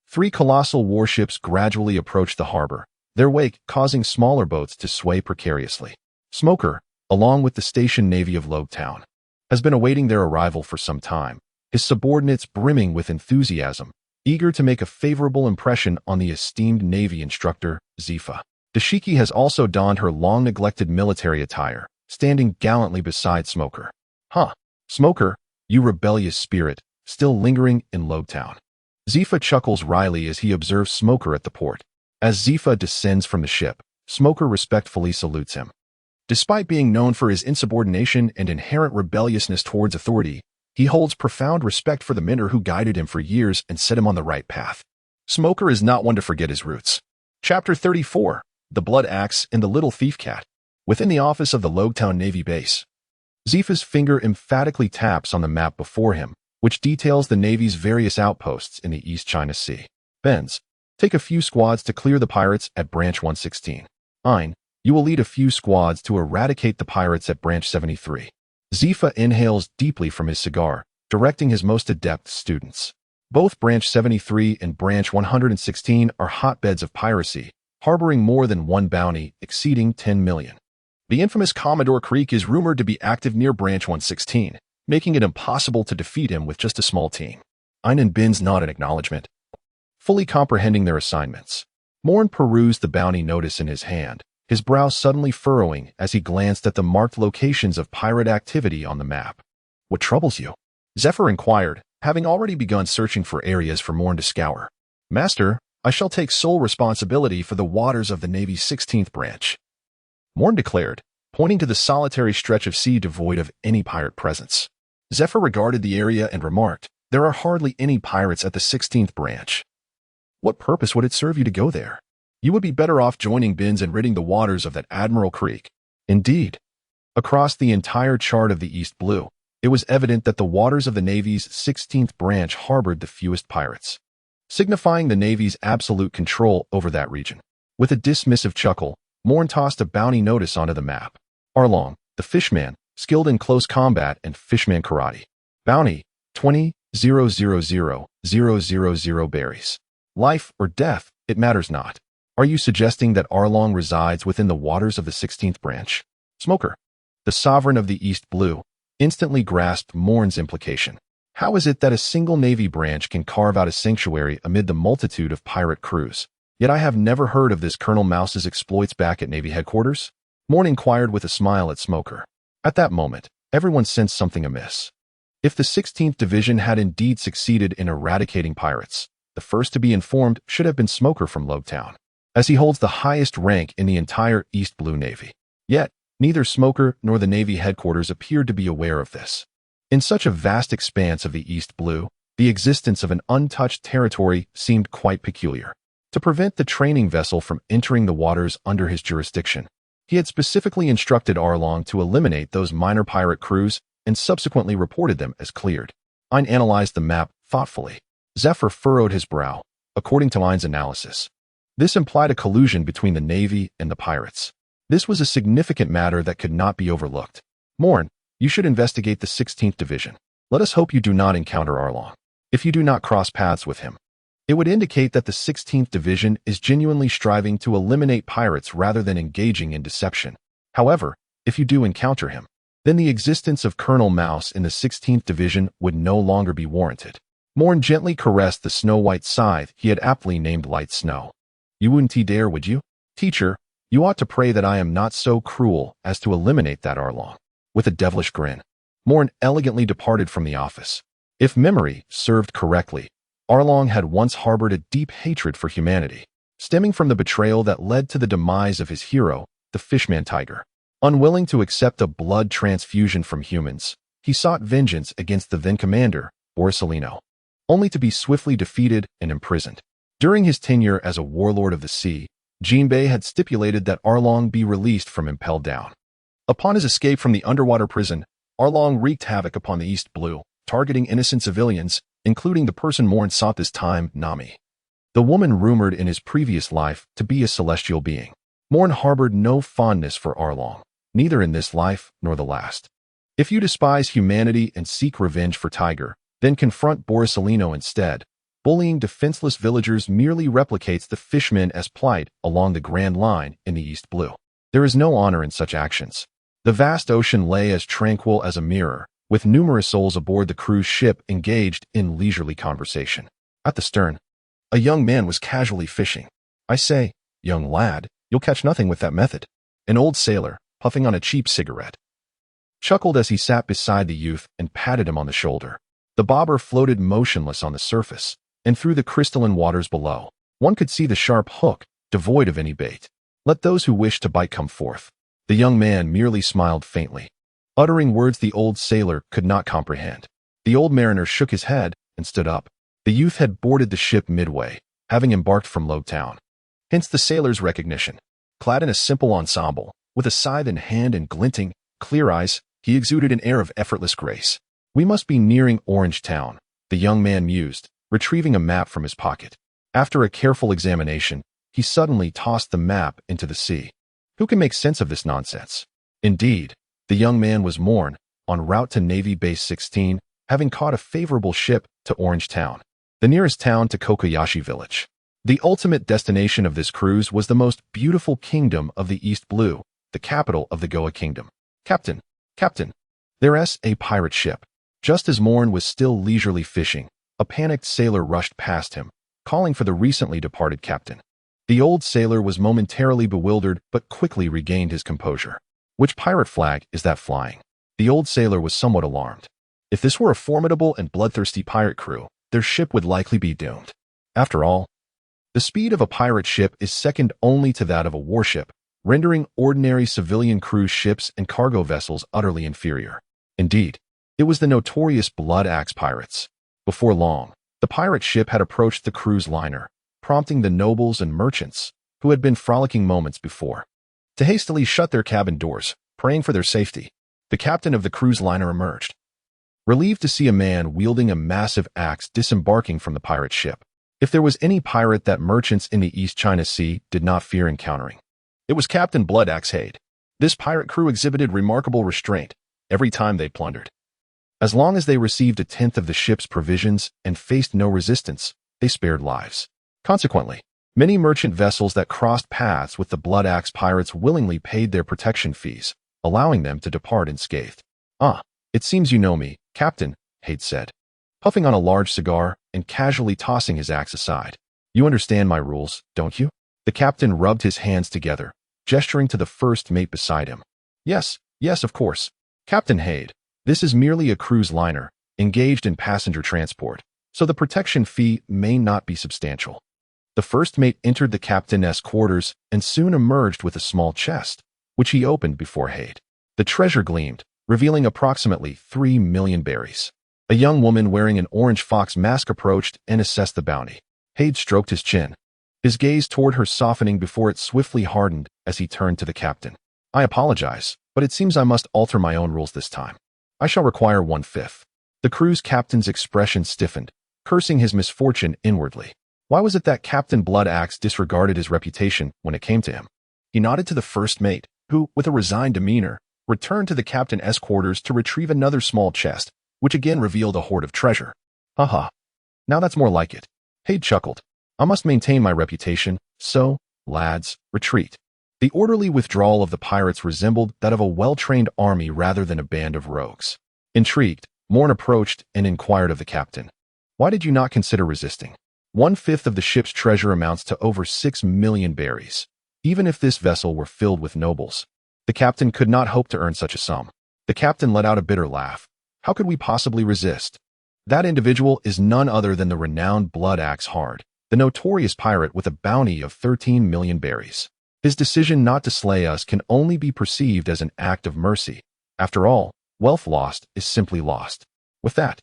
3 colossal warships gradually approached the harbor, their wake causing smaller boats to sway precariously. Smoker, along with the station navy of Lo Town, has been awaiting their arrival for some time, his subordinates brimming with enthusiasm, eager to make a favorable impression on the esteemed Navy instructor, Zifa. Dashiki has also donned her long-neglected military attire, standing gallantly beside Smoker. "Huh, Smoker, you rebellious spirit, still lingering in Lo Town." Zifa chuckles wryly as he observes Smoker at the port. As Zifa descends from the ship, Smoker respectfully salutes him. Despite being known for his insubordination and inherent rebelliousness towards authority, he holds profound respect for the mentor who guided him for years and set him on the right path. Smoker is not one to forget his roots. Chapter 34. The Blood Axe and the Little Thief Cat. Within the office of the Logtown Navy Base, Zifa's finger emphatically taps on the map before him, which details the Navy's various outposts in the East China Sea. Benz, take a few squads to clear the pirates at Branch 116. Ein, you will lead a few squads to eradicate the pirates at Branch 73. Zifa inhales deeply from his cigar, directing his most adept students. Both Branch 73 and Branch 116 are hotbeds of piracy, harboring more than one bounty exceeding 10 million. The infamous Commodore Creek is rumored to be active near Branch 116, making it impossible to defeat him with just a small team. Ein and Binz nod in acknowledgement, fully comprehending their assignments. Moen perused the bounty notice in his hand, his brow suddenly furrowing as he glanced at the marked locations of pirate activity on the map. What troubles you? Zephyr inquired, having already begun searching for areas for Moen to scour. Master, I shall take sole responsibility for the waters of the Navy's 16th branch, Moen declared, pointing to the solitary stretch of sea devoid of any pirate presence. Zephyr regarded the area and remarked, there are hardly any pirates at the 16th branch. What purpose would it serve you to go there? You would be better off joining Binz and ridding the waters of that Admiral Creek. Indeed. Across the entire chart of the East Blue, it was evident that the waters of the Navy's 16th branch harbored the fewest pirates, signifying the Navy's absolute control over that region. With a dismissive chuckle, Moen tossed a bounty notice onto the map. Arlong, the fishman, skilled in close combat and fishman karate. Bounty, 20,000,000 berries. Life or death, it matters not. Are you suggesting that Arlong resides within the waters of the 16th branch? Smoker, the sovereign of the East Blue, instantly grasped Moen's implication. How is it that a single Navy branch can carve out a sanctuary amid the multitude of pirate crews? Yet I have never heard of this Colonel Mouse's exploits back at Navy headquarters? Moen inquired with a smile at Smoker. At that moment, everyone sensed something amiss. If the 16th Division had indeed succeeded in eradicating pirates, the first to be informed should have been Smoker from Logtown, as he holds the highest rank in the entire East Blue Navy. Yet, neither Smoker nor the Navy headquarters appeared to be aware of this. In such a vast expanse of the East Blue, the existence of an untouched territory seemed quite peculiar. To prevent the training vessel from entering the waters under his jurisdiction, he had specifically instructed Arlong to eliminate those minor pirate crews and subsequently reported them as cleared. Ein analyzed the map thoughtfully. Zephyr furrowed his brow. According to Ein's analysis, this implied a collusion between the Navy and the pirates. This was a significant matter that could not be overlooked. Moen, you should investigate the 16th Division. Let us hope you do not encounter Arlong. If you do not cross paths with him, it would indicate that the 16th Division is genuinely striving to eliminate pirates rather than engaging in deception. However, if you do encounter him, then the existence of Colonel Mouse in the 16th Division would no longer be warranted. Moen gently caressed the snow-white scythe he had aptly named Light Snow. You wouldn't dare, would you? Teacher, you ought to pray that I am not so cruel as to eliminate that Arlong. With a devilish grin, Moen elegantly departed from the office. If memory served correctly, Arlong had once harbored a deep hatred for humanity, stemming from the betrayal that led to the demise of his hero, the Fishman Tiger. Unwilling to accept a blood transfusion from humans, he sought vengeance against the then-commander, Borsalino, only to be swiftly defeated and imprisoned. During his tenure as a warlord of the sea, Jinbei had stipulated that Arlong be released from Impelled Down. Upon his escape from the underwater prison, Arlong wreaked havoc upon the East Blue, targeting innocent civilians, including the person Moen sought this time, Nami, the woman rumored in his previous life to be a celestial being. Moen harbored no fondness for Arlong, neither in this life nor the last. If you despise humanity and seek revenge for Tiger, then confront Borsalino instead. Bullying defenseless villagers merely replicates the fishmen as plight along the Grand Line in the East Blue. There is no honor in such actions. The vast ocean lay as tranquil as a mirror, with numerous souls aboard the cruise ship engaged in leisurely conversation. At the stern, a young man was casually fishing. I say, young lad, you'll catch nothing with that method. An old sailor, puffing on a cheap cigarette, chuckled as he sat beside the youth and patted him on the shoulder. The bobber floated motionless on the surface, and through the crystalline waters below, one could see the sharp hook, devoid of any bait. Let those who wish to bite come forth. The young man merely smiled faintly, uttering words the old sailor could not comprehend. The old mariner shook his head and stood up. The youth had boarded the ship midway, having embarked from Low Town. Hence the sailor's recognition. Clad in a simple ensemble, with a scythe in hand and glinting, clear eyes, he exuded an air of effortless grace. We must be nearing Orange Town, the young man mused, retrieving a map from his pocket. After a careful examination, he suddenly tossed the map into the sea. Who can make sense of this nonsense? Indeed, the young man was Moen, en route to Navy Base 16, having caught a favorable ship to Orange Town, the nearest town to Kokoyashi Village. The ultimate destination of this cruise was the most beautiful kingdom of the East Blue, the capital of the Goa Kingdom. Captain, there's a pirate ship. Just as Moen was still leisurely fishing, a panicked sailor rushed past him, calling for the recently departed captain. The old sailor was momentarily bewildered but quickly regained his composure. Which pirate flag is that flying? The old sailor was somewhat alarmed. If this were a formidable and bloodthirsty pirate crew, their ship would likely be doomed. After all, the speed of a pirate ship is second only to that of a warship, rendering ordinary civilian cruise ships and cargo vessels utterly inferior. Indeed, it was the notorious Blood Axe pirates. Before long, the pirate ship had approached the cruise liner, prompting the nobles and merchants, who had been frolicking moments before, to hastily shut their cabin doors, praying for their safety. The captain of the cruise liner emerged, relieved to see a man wielding a massive axe disembarking from the pirate ship. If there was any pirate that merchants in the East China Sea did not fear encountering, it was Captain Blood Axe Hade. This pirate crew exhibited remarkable restraint every time they plundered. As long as they received a tenth of the ship's provisions and faced no resistance, they spared lives. Consequently, many merchant vessels that crossed paths with the Blood Axe pirates willingly paid their protection fees, allowing them to depart unscathed. "Ah, it seems you know me, Captain," Hade said, puffing on a large cigar and casually tossing his axe aside. "You understand my rules, don't you?" The captain rubbed his hands together, gesturing to the first mate beside him. Yes, of course. Captain Hade, this is merely a cruise liner, engaged in passenger transport, so the protection fee may not be substantial." The first mate entered the captain's quarters and soon emerged with a small chest, which he opened before Hade. The treasure gleamed, revealing approximately 3 million berries. A young woman wearing an orange fox mask approached and assessed the bounty. Hade stroked his chin, his gaze toward her softening before it swiftly hardened as he turned to the captain. "I apologize, but it seems I must alter my own rules this time. I shall require 1/5. The cruise captain's expression stiffened, cursing his misfortune inwardly. Why was it that Captain Blood Axe disregarded his reputation when it came to him? He nodded to the first mate, who, with a resigned demeanor, returned to the captain's quarters to retrieve another small chest, which again revealed a hoard of treasure. "Haha. Now that's more like it." Hade chuckled. "I must maintain my reputation, so, lads, retreat." The orderly withdrawal of the pirates resembled that of a well-trained army rather than a band of rogues. Intrigued, Moen approached and inquired of the captain, "Why did you not consider resisting? 1/5 of the ship's treasure amounts to over 6 million berries. Even if this vessel were filled with nobles, the captain could not hope to earn such a sum." The captain let out a bitter laugh. "How could we possibly resist? That individual is none other than the renowned Blood Axe Hard, the notorious pirate with a bounty of 13 million berries. His decision not to slay us can only be perceived as an act of mercy. After all, wealth lost is simply lost." With that,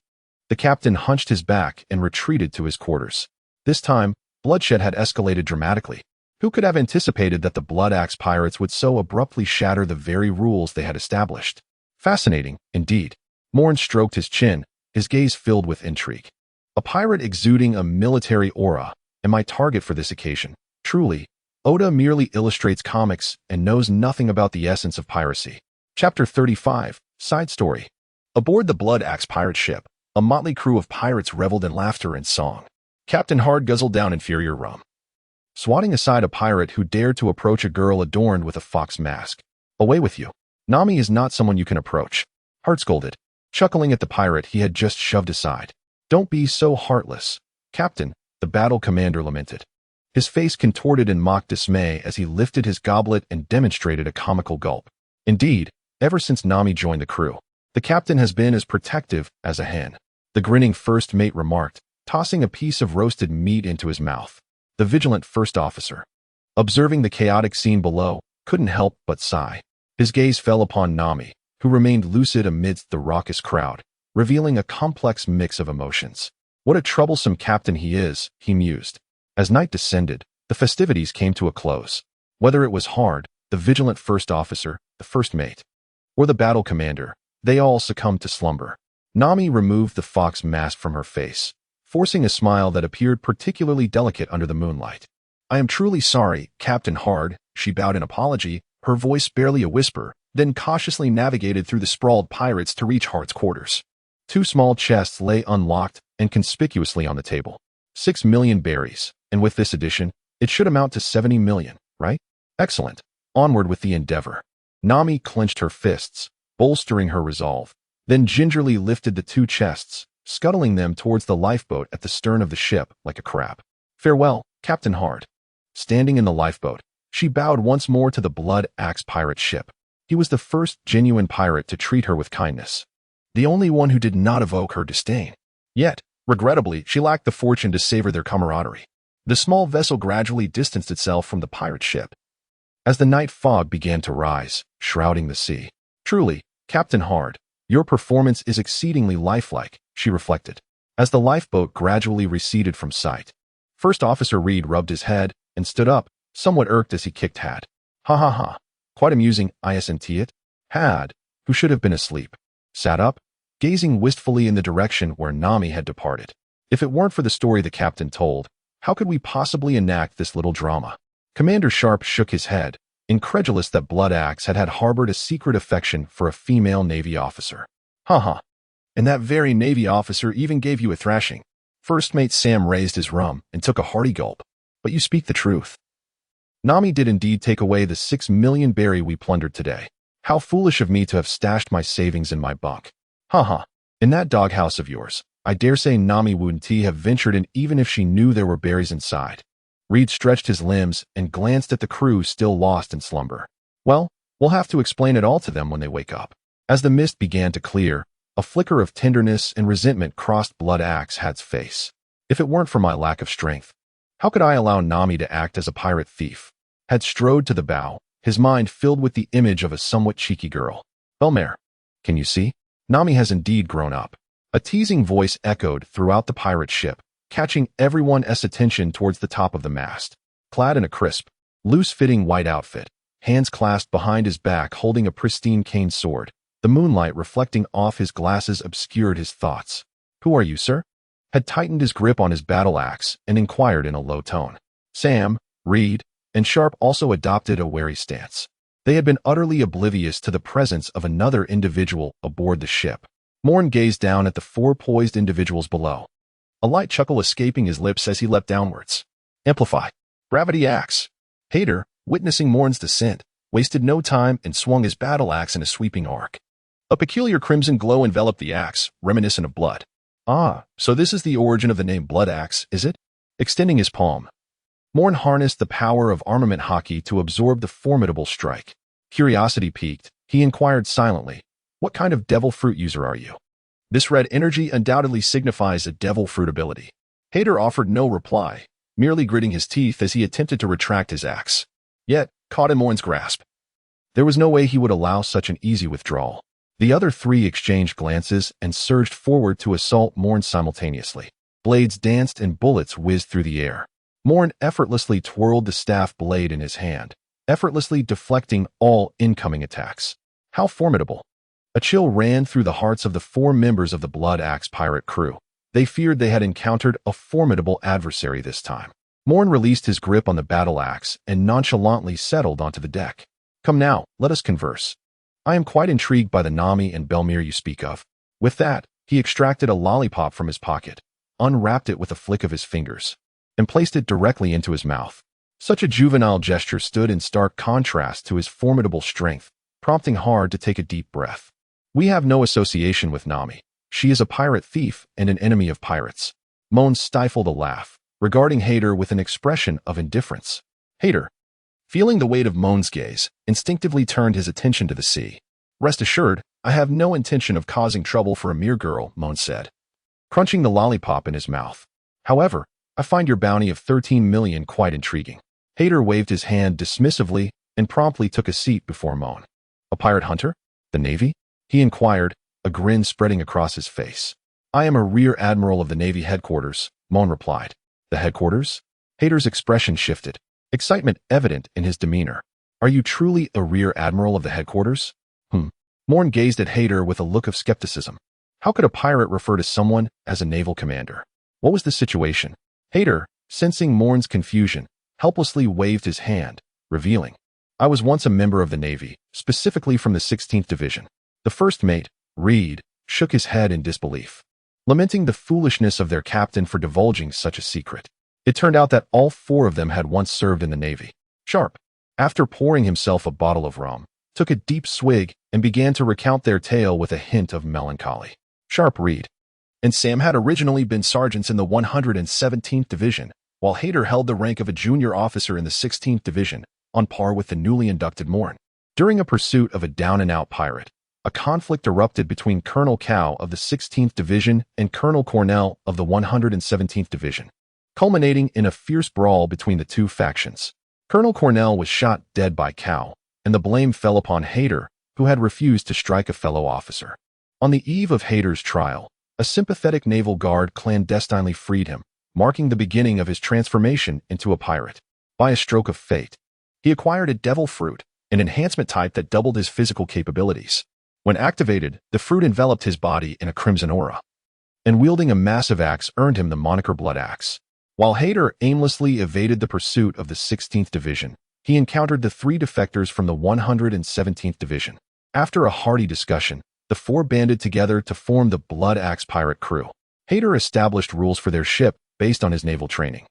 the captain hunched his back and retreated to his quarters. This time, bloodshed had escalated dramatically. Who could have anticipated that the Blood Axe pirates would so abruptly shatter the very rules they had established? Fascinating, indeed. Moen stroked his chin, his gaze filled with intrigue. A pirate exuding a military aura, and my target for this occasion. Truly, Oda merely illustrates comics and knows nothing about the essence of piracy. Chapter 35, Side Story. Aboard the Blood Axe pirate ship, a motley crew of pirates reveled in laughter and song. Captain Hard guzzled down inferior rum, swatting aside a pirate who dared to approach a girl adorned with a fox mask. "Away with you. Nami is not someone you can approach," Hard scolded, chuckling at the pirate he had just shoved aside. "Don't be so heartless, Captain," the battle commander lamented. His face contorted in mock dismay as he lifted his goblet and demonstrated a comical gulp. Indeed, ever since Nami joined the crew, the captain has been as protective as a hen. The grinning first mate remarked, tossing a piece of roasted meat into his mouth. The vigilant first officer, observing the chaotic scene below, couldn't help but sigh. His gaze fell upon Nami, who remained lucid amidst the raucous crowd, revealing a complex mix of emotions. What a troublesome captain he is, he mused. As night descended, the festivities came to a close. Whether it was Hard, the vigilant first officer, the first mate, or the battle commander, they all succumbed to slumber. Nami removed the fox mask from her face, forcing a smile that appeared particularly delicate under the moonlight. I am truly sorry, Captain Hard, she bowed in apology, her voice barely a whisper, then cautiously navigated through the sprawled pirates to reach Hard's quarters. 2 small chests lay unlocked and conspicuously on the table. 6 million berries, and with this addition, it should amount to 70 million, right? Excellent. Onward with the endeavor. Nami clenched her fists, bolstering her resolve, then gingerly lifted the 2 chests, scuttling them towards the lifeboat at the stern of the ship like a crab. Farewell, Captain Hard. Standing in the lifeboat, she bowed once more to the Blood Axe pirate ship. He was the first genuine pirate to treat her with kindness, the only one who did not evoke her disdain. Yet, regrettably, she lacked the fortune to savor their camaraderie. The small vessel gradually distanced itself from the pirate ship as the night fog began to rise, shrouding the sea. Truly, Captain Hard, your performance is exceedingly lifelike, she reflected, as the lifeboat gradually receded from sight. First Officer Reed rubbed his head and stood up, somewhat irked as he kicked Had. Ha ha ha. Quite amusing, isn't it? Had, who should have been asleep, sat up, gazing wistfully in the direction where Nami had departed. If it weren't for the story the captain told, how could we possibly enact this little drama? Commander Sharp shook his head, incredulous that Blood Axe had harbored a secret affection for a female Navy officer. Ha. And that very Navy officer even gave you a thrashing. First Mate Sam raised his rum and took a hearty gulp. But you speak the truth. Nami did indeed take away the 6 million berry we plundered today. How foolish of me to have stashed my savings in my bunk. Ha. In that doghouse of yours, I dare say Nami wouldn't have ventured in even if she knew there were berries inside. Reed stretched his limbs and glanced at the crew still lost in slumber. Well, we'll have to explain it all to them when they wake up. As the mist began to clear, a flicker of tenderness and resentment crossed Blood Axe Had's face. If it weren't for my lack of strength, how could I allow Nami to act as a pirate thief? Had strode to the bow, his mind filled with the image of a somewhat cheeky girl. Belmare, can you see? Nami has indeed grown up. A teasing voice echoed throughout the pirate ship, catching everyone's attention towards the top of the mast. Clad in a crisp, loose-fitting white outfit, hands clasped behind his back holding a pristine cane sword, the moonlight reflecting off his glasses obscured his thoughts. Who are you, sir? Had tightened his grip on his battle axe and inquired in a low tone. Sam, Reed, and Sharp also adopted a wary stance. They had been utterly oblivious to the presence of another individual aboard the ship. Moen gazed down at the 4 poised individuals below, a light chuckle escaping his lips as he leapt downwards. Amplify. Gravity axe. Hader, witnessing Moen's descent, wasted no time and swung his battle axe in a sweeping arc. A peculiar crimson glow enveloped the axe, reminiscent of blood. Ah, so this is the origin of the name Blood Axe, is it? Extending his palm, Moen harnessed the power of armament hockey to absorb the formidable strike. Curiosity piqued, he inquired silently, what kind of devil fruit user are you? This red energy undoubtedly signifies a devil fruit ability. Hader offered no reply, merely gritting his teeth as he attempted to retract his axe. Yet, caught in Moen's grasp, there was no way he would allow such an easy withdrawal. The other 3 exchanged glances and surged forward to assault Moen simultaneously. Blades danced and bullets whizzed through the air. Moen effortlessly twirled the staff blade in his hand, effortlessly deflecting all incoming attacks. How formidable! A chill ran through the hearts of the 4 members of the Blood Axe pirate crew. They feared they had encountered a formidable adversary this time. Moen released his grip on the battle axe and nonchalantly settled onto the deck. Come now, let us converse. I am quite intrigued by the Nami and Belmere you speak of. With that, he extracted a lollipop from his pocket, unwrapped it with a flick of his fingers, and placed it directly into his mouth. Such a juvenile gesture stood in stark contrast to his formidable strength, prompting Hard to take a deep breath. We have no association with Nami. She is a pirate thief and an enemy of pirates. Moen stifled a laugh, regarding Hader with an expression of indifference. Hader, feeling the weight of Moen's gaze, instinctively turned his attention to the sea. Rest assured, I have no intention of causing trouble for a mere girl, Moen said, crunching the lollipop in his mouth. However, I find your bounty of 13 million quite intriguing. Hader waved his hand dismissively and promptly took a seat before Moen. A pirate hunter? The Navy? He inquired, a grin spreading across his face. I am a rear admiral of the Navy headquarters, Moen replied. The headquarters? Hader's expression shifted, excitement evident in his demeanor. Are you truly a rear admiral of the headquarters? Moen gazed at Hader with a look of skepticism. How could a pirate refer to someone as a naval commander? What was the situation? Hader, sensing Moen's confusion, helplessly waved his hand, revealing. I was once a member of the Navy, specifically from the 16th Division. The first mate, Reed, shook his head in disbelief, lamenting the foolishness of their captain for divulging such a secret. It turned out that all four of them had once served in the Navy. Sharp, after pouring himself a bottle of rum, took a deep swig and began to recount their tale with a hint of melancholy. Sharp, Reed and Sam had originally been sergeants in the 117th Division, while Hader held the rank of a junior officer in the 16th Division, on par with the newly inducted Moen. During a pursuit of a down-and-out pirate, a conflict erupted between Colonel Cow of the 16th Division and Colonel Cornell of the 117th Division, culminating in a fierce brawl between the two factions. Colonel Cornell was shot dead by Cow, and the blame fell upon Hader, who had refused to strike a fellow officer. On the eve of Hader's trial, a sympathetic naval guard clandestinely freed him, marking the beginning of his transformation into a pirate. By a stroke of fate, he acquired a devil fruit, an enhancement type that doubled his physical capabilities. When activated, the fruit enveloped his body in a crimson aura, and wielding a massive axe earned him the moniker Blood Axe. While Hader aimlessly evaded the pursuit of the 16th Division, he encountered the three defectors from the 117th Division. After a hearty discussion, the four banded together to form the Blood Axe pirate crew. Hader established rules for their ship based on his naval training,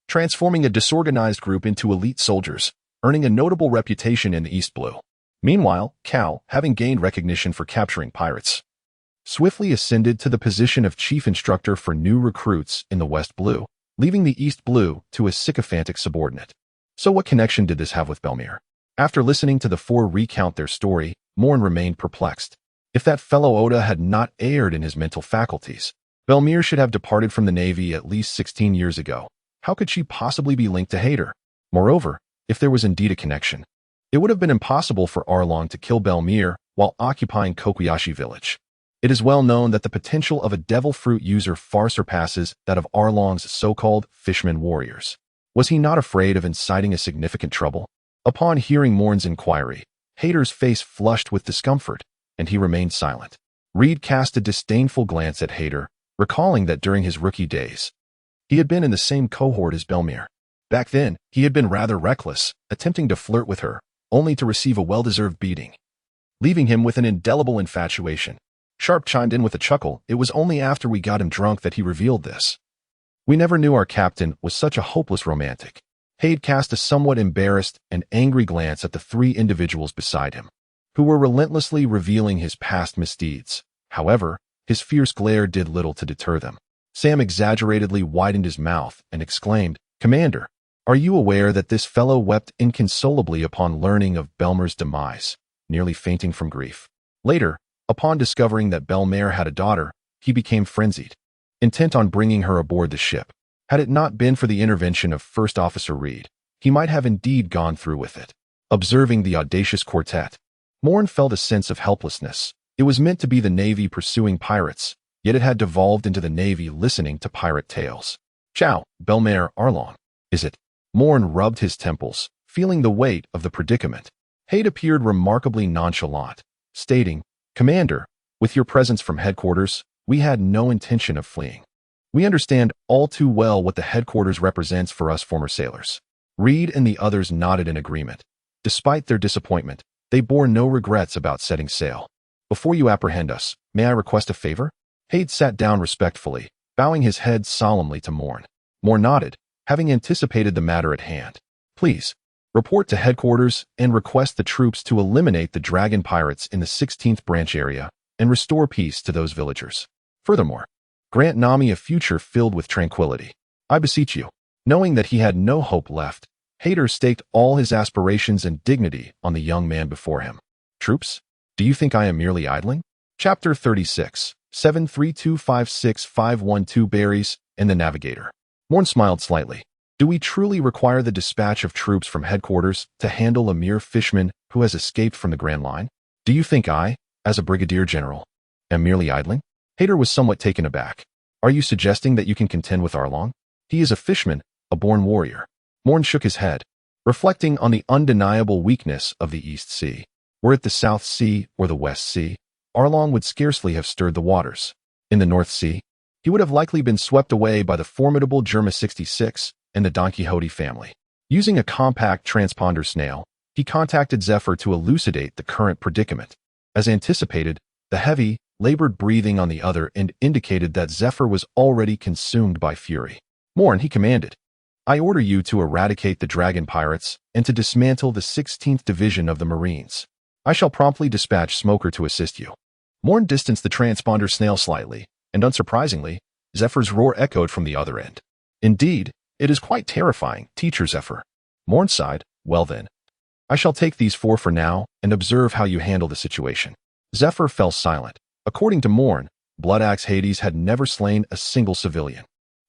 transforming a disorganized group into elite soldiers, earning a notable reputation in the East Blue. Meanwhile, Cow, having gained recognition for capturing pirates, swiftly ascended to the position of chief instructor for new recruits in the West Blue, leaving the East Blue to a sycophantic subordinate. So what connection did this have with Belmere? After listening to the four recount their story, Moen remained perplexed. If that fellow Oda had not erred in his mental faculties, Belmere should have departed from the Navy at least 16 years ago. How could she possibly be linked to Hader? Moreover, if there was indeed a connection, it would have been impossible for Arlong to kill Belmere while occupying Kokuyashi village. It is well known that the potential of a devil fruit user far surpasses that of Arlong's so-called fisherman warriors. Was he not afraid of inciting a significant trouble? Upon hearing Moen's inquiry, Hader's face flushed with discomfort, and he remained silent. Reed cast a disdainful glance at Hader, recalling that during his rookie days, he had been in the same cohort as Belmere. Back then, he had been rather reckless, attempting to flirt with her, only to receive a well-deserved beating, leaving him with an indelible infatuation. Sharp chimed in with a chuckle. It was only after we got him drunk that he revealed this. We never knew our captain was such a hopeless romantic. Hader cast a somewhat embarrassed and angry glance at the three individuals beside him, who were relentlessly revealing his past misdeeds. However, his fierce glare did little to deter them. Sam exaggeratedly widened his mouth and exclaimed, "Commander, are you aware that this fellow wept inconsolably upon learning of Belmere's demise, nearly fainting from grief? Later, upon discovering that Belmere had a daughter, he became frenzied, intent on bringing her aboard the ship. Had it not been for the intervention of First Officer Reed, he might have indeed gone through with it." Observing the audacious quartet, Moen felt a sense of helplessness. It was meant to be the Navy pursuing pirates, yet it had devolved into the Navy listening to pirate tales. Chow, Belmere, Arlong. Is it? Moen rubbed his temples, feeling the weight of the predicament. Hader appeared remarkably nonchalant, stating, "Commander, with your presence from headquarters, we had no intention of fleeing. We understand all too well what the headquarters represents for us former sailors." Reed and the others nodded in agreement. Despite their disappointment, they bore no regrets about setting sail. "Before you apprehend us, may I request a favor?" Hader sat down respectfully, bowing his head solemnly to Moen. Moen nodded, having anticipated the matter at hand. "Please, report to headquarters and request the troops to eliminate the dragon pirates in the 16th branch area and restore peace to those villagers. Furthermore, grant Nami a future filled with tranquility. I beseech you." Knowing that he had no hope left, Hader staked all his aspirations and dignity on the young man before him. "Troops? Do you think I am merely idling?" Chapter 36, 73256512 Berries and the Navigator. Morn smiled slightly. Do we truly require the dispatch of troops from headquarters to handle a mere fishman who has escaped from the Grand Line? Do you think I, as a brigadier general, am merely idling? Hader was somewhat taken aback. Are you suggesting that you can contend with Arlong? He is a fishman, a born warrior. Morn shook his head, reflecting on the undeniable weakness of the East Sea. Were it the South Sea or the West Sea, Arlong would scarcely have stirred the waters. In the North Sea, he would have likely been swept away by the formidable Germa 66 and the Don Quixote family. Using a compact transponder snail, he contacted Zephyr to elucidate the current predicament. As anticipated, the heavy, labored breathing on the other end indicated that Zephyr was already consumed by fury. Morn, he commanded, I order you to eradicate the dragon pirates and to dismantle the 16th Division of the Marines. I shall promptly dispatch Smoker to assist you. Morn distanced the transponder snail slightly, and unsurprisingly, Zephyr's roar echoed from the other end. Indeed, it is quite terrifying, Teacher Zephyr. Morn sighed, well then. I shall take these 4 for now and observe how you handle the situation. Zephyr fell silent. According to Morn, Bloodaxe Hades had never slain a single civilian.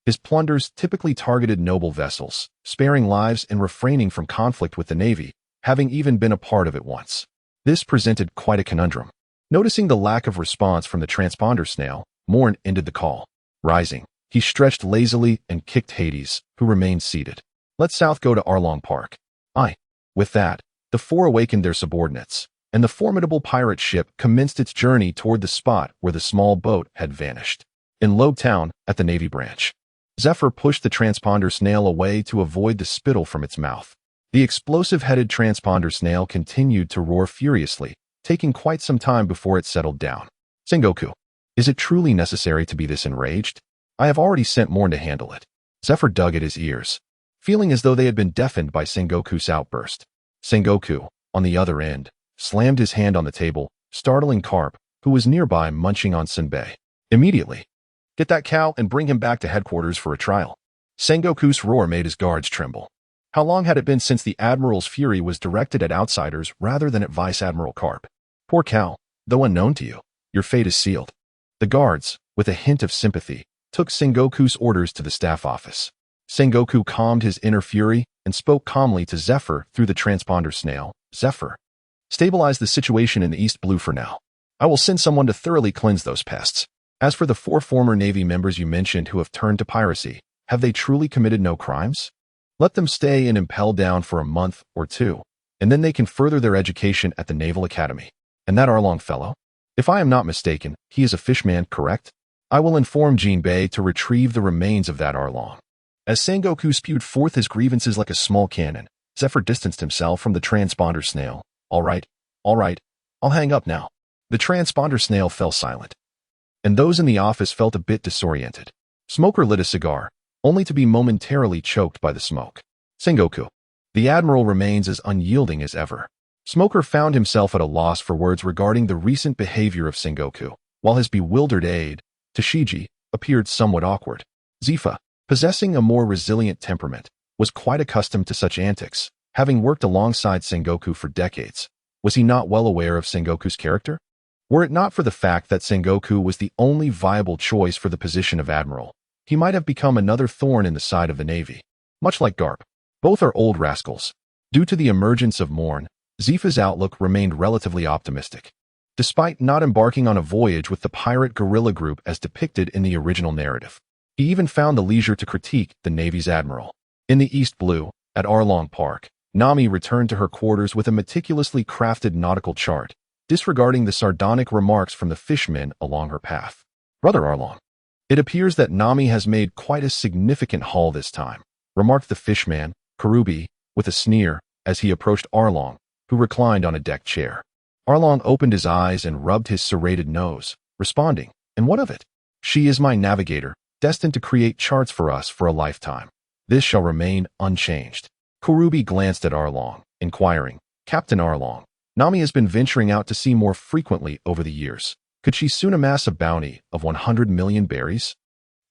His plunders typically targeted noble vessels, sparing lives and refraining from conflict with the Navy, having even been a part of it once. This presented quite a conundrum. Noticing the lack of response from the transponder snail, Morn ended the call. Rising, he stretched lazily and kicked Hades, who remained seated. Let South go to Arlong Park. Aye. With that, the 4 awakened their subordinates, and the formidable pirate ship commenced its journey toward the spot where the small boat had vanished. In Logue Town, at the Navy branch, Zephyr pushed the transponder snail away to avoid the spittle from its mouth. The explosive-headed transponder snail continued to roar furiously, taking quite some time before it settled down. Sengoku, is it truly necessary to be this enraged? I have already sent Morn to handle it. Zephyr dug at his ears, feeling as though they had been deafened by Sengoku's outburst. Sengoku, on the other end, slammed his hand on the table, startling Carp, who was nearby munching on senbei. Immediately, get that cow and bring him back to headquarters for a trial. Sengoku's roar made his guards tremble. How long had it been since the Admiral's fury was directed at outsiders rather than at Vice Admiral Carp? Poor cow, though unknown to you, your fate is sealed. The guards, with a hint of sympathy, took Sengoku's orders to the staff office. Sengoku calmed his inner fury and spoke calmly to Zephyr through the transponder snail. Zephyr, stabilize the situation in the East Blue for now. I will send someone to thoroughly cleanse those pests. As for the 4 former Navy members you mentioned who have turned to piracy, have they truly committed no crimes? Let them stay in Impel Down for a month or 2, and then they can further their education at the Naval Academy. And that Arlong fellow? If I am not mistaken, he is a fishman, correct? I will inform Jinbei to retrieve the remains of that Arlong. As Sengoku spewed forth his grievances like a small cannon, Zephyr distanced himself from the transponder snail. All right, I'll hang up now. The transponder snail fell silent, and those in the office felt a bit disoriented. Smoker lit a cigar, only to be momentarily choked by the smoke. Sengoku, the Admiral remains as unyielding as ever. Smoker found himself at a loss for words regarding the recent behavior of Sengoku, while his bewildered aide, Tashiji, appeared somewhat awkward. Zifa, possessing a more resilient temperament, was quite accustomed to such antics, having worked alongside Sengoku for decades. Was he not well aware of Sengoku's character? Were it not for the fact that Sengoku was the only viable choice for the position of Admiral, he might have become another thorn in the side of the Navy. Much like Garp, both are old rascals. Due to the emergence of Morn, Zifa's outlook remained relatively optimistic. Despite not embarking on a voyage with the pirate guerrilla group as depicted in the original narrative, he even found the leisure to critique the Navy's admiral. In the East Blue, at Arlong Park, Nami returned to her quarters with a meticulously crafted nautical chart, disregarding the sardonic remarks from the fishmen along her path. Brother Arlong, it appears that Nami has made quite a significant haul this time, remarked the fishman, Karubi, with a sneer, as he approached Arlong, who reclined on a deck chair. Arlong opened his eyes and rubbed his serrated nose, responding, and what of it? She is my navigator, destined to create charts for us for a lifetime. This shall remain unchanged. Karubi glanced at Arlong, inquiring, Captain Arlong, Nami has been venturing out to sea more frequently over the years. Could she soon amass a bounty of 100 million berries?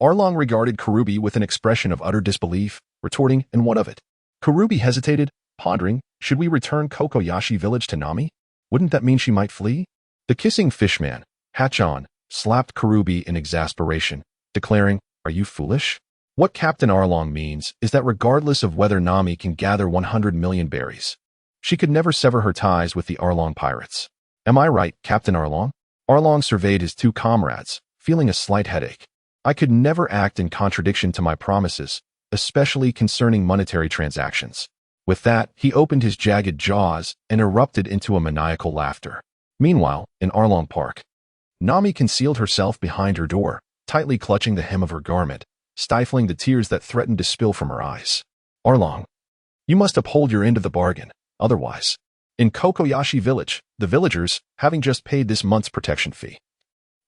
Arlong regarded Karubi with an expression of utter disbelief, retorting, and what of it? Karubi hesitated, pondering, should we return Kokoyashi village to Nami? Wouldn't that mean she might flee? The kissing fishman, Hachon, slapped Karubi in exasperation, declaring, are you foolish? What Captain Arlong means is that regardless of whether Nami can gather 100 million berries, she could never sever her ties with the Arlong pirates. Am I right, Captain Arlong? Arlong surveyed his two comrades, feeling a slight headache. I could never act in contradiction to my promises, especially concerning monetary transactions. With that, he opened his jagged jaws and erupted into a maniacal laughter. Meanwhile, in Arlong Park, Nami concealed herself behind her door, tightly clutching the hem of her garment, stifling the tears that threatened to spill from her eyes. Arlong, you must uphold your end of the bargain, otherwise. In Kokoyashi village, the villagers, having just paid this month's protection fee,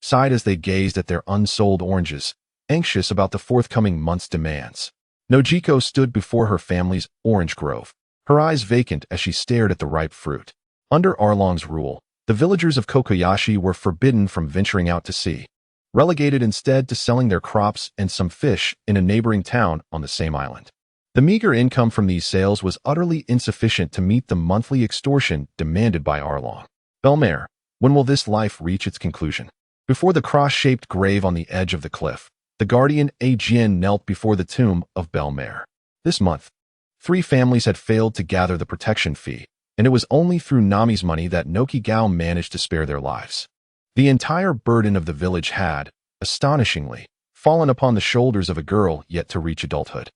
sighed as they gazed at their unsold oranges, anxious about the forthcoming month's demands. Nojiko stood before her family's orange grove, her eyes vacant as she stared at the ripe fruit. Under Arlong's rule, the villagers of Kokoyashi were forbidden from venturing out to sea, relegated instead to selling their crops and some fish in a neighboring town on the same island. The meager income from these sales was utterly insufficient to meet the monthly extortion demanded by Arlong. Belmare, when will this life reach its conclusion? Before the cross-shaped grave on the edge of the cliff, the guardian Ajien knelt before the tomb of Belmare. This month, 3 families had failed to gather the protection fee, and it was only through Nami's money that Nokigao managed to spare their lives. The entire burden of the village had, astonishingly, fallen upon the shoulders of a girl yet to reach adulthood.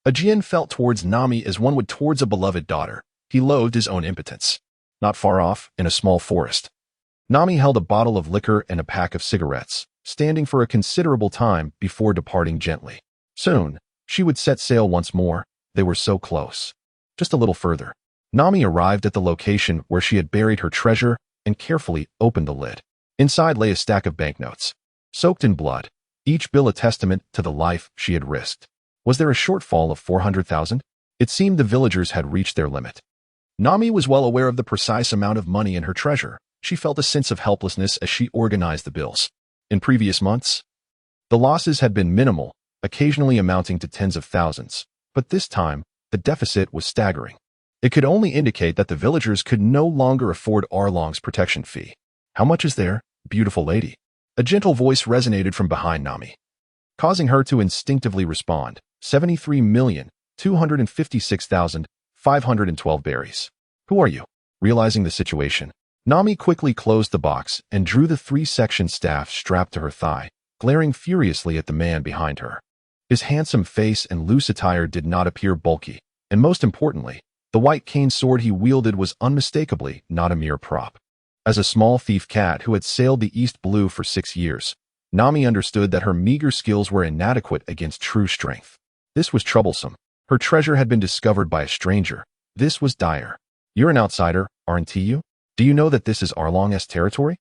Ajien felt towards Nami as one would towards a beloved daughter. He loathed his own impotence. Not far off, in a small forest, Nami held a bottle of liquor and a pack of cigarettes, standing for a considerable time before departing gently. Soon, she would set sail once more. They were so close. Just a little further. Nami arrived at the location where she had buried her treasure and carefully opened the lid. Inside lay a stack of banknotes, soaked in blood, each bill a testament to the life she had risked. Was there a shortfall of 400,000? It seemed the villagers had reached their limit. Nami was well aware of the precise amount of money in her treasure. She felt a sense of helplessness as she organized the bills. In previous months, the losses had been minimal, occasionally amounting to tens of thousands, but this time, the deficit was staggering. It could only indicate that the villagers could no longer afford Arlong's protection fee. How much is there, beautiful lady? A gentle voice resonated from behind Nami, causing her to instinctively respond. 73,256,512 berries. Who are you? Realizing the situation, Nami quickly closed the box and drew the 3-section staff strapped to her thigh, glaring furiously at the man behind her. His handsome face and loose attire did not appear bulky, and most importantly, the white cane sword he wielded was unmistakably not a mere prop. As a small thief cat who had sailed the East Blue for 6 years, Nami understood that her meager skills were inadequate against true strength. This was troublesome. Her treasure had been discovered by a stranger. This was dire. You're an outsider, aren't you? Do you know that this is Arlong's territory?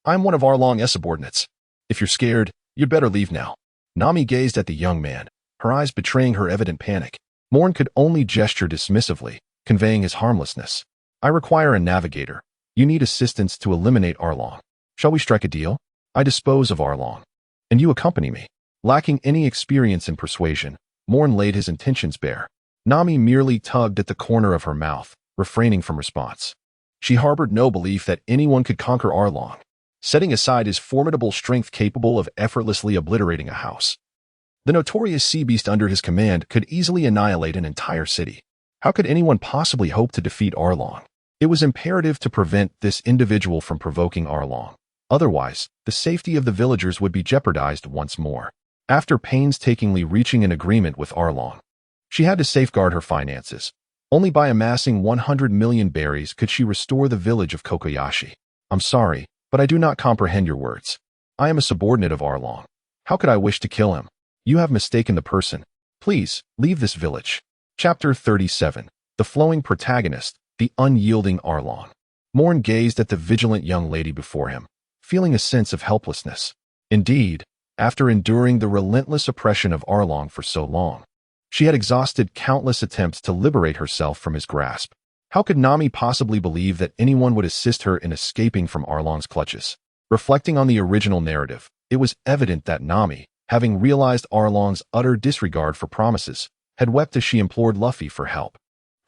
I'm one of Arlong's subordinates. If you're scared, you'd better leave now. Nami gazed at the young man, her eyes betraying her evident panic. Moen could only gesture dismissively, conveying his harmlessness. I require a navigator. You need assistance to eliminate Arlong. Shall we strike a deal? I dispose of Arlong, and you accompany me. Lacking any experience in persuasion, Moen laid his intentions bare. Nami merely tugged at the corner of her mouth, refraining from response. She harbored no belief that anyone could conquer Arlong, setting aside his formidable strength capable of effortlessly obliterating a house. The notorious sea beast under his command could easily annihilate an entire city. How could anyone possibly hope to defeat Arlong? It was imperative to prevent this individual from provoking Arlong. Otherwise, the safety of the villagers would be jeopardized once more. After painstakingly reaching an agreement with Arlong, she had to safeguard her finances. Only by amassing 100 million berries could she restore the village of Kokoyashi. I'm sorry, but I do not comprehend your words. I am a subordinate of Arlong. How could I wish to kill him? You have mistaken the person. Please, leave this village. Chapter 37. The flowing protagonist, the unyielding Arlong. Moen gazed at the vigilant young lady before him, feeling a sense of helplessness. Indeed, after enduring the relentless oppression of Arlong for so long, she had exhausted countless attempts to liberate herself from his grasp. How could Nami possibly believe that anyone would assist her in escaping from Arlong's clutches? Reflecting on the original narrative, it was evident that Nami, having realized Arlong's utter disregard for promises, had wept as she implored Luffy for help.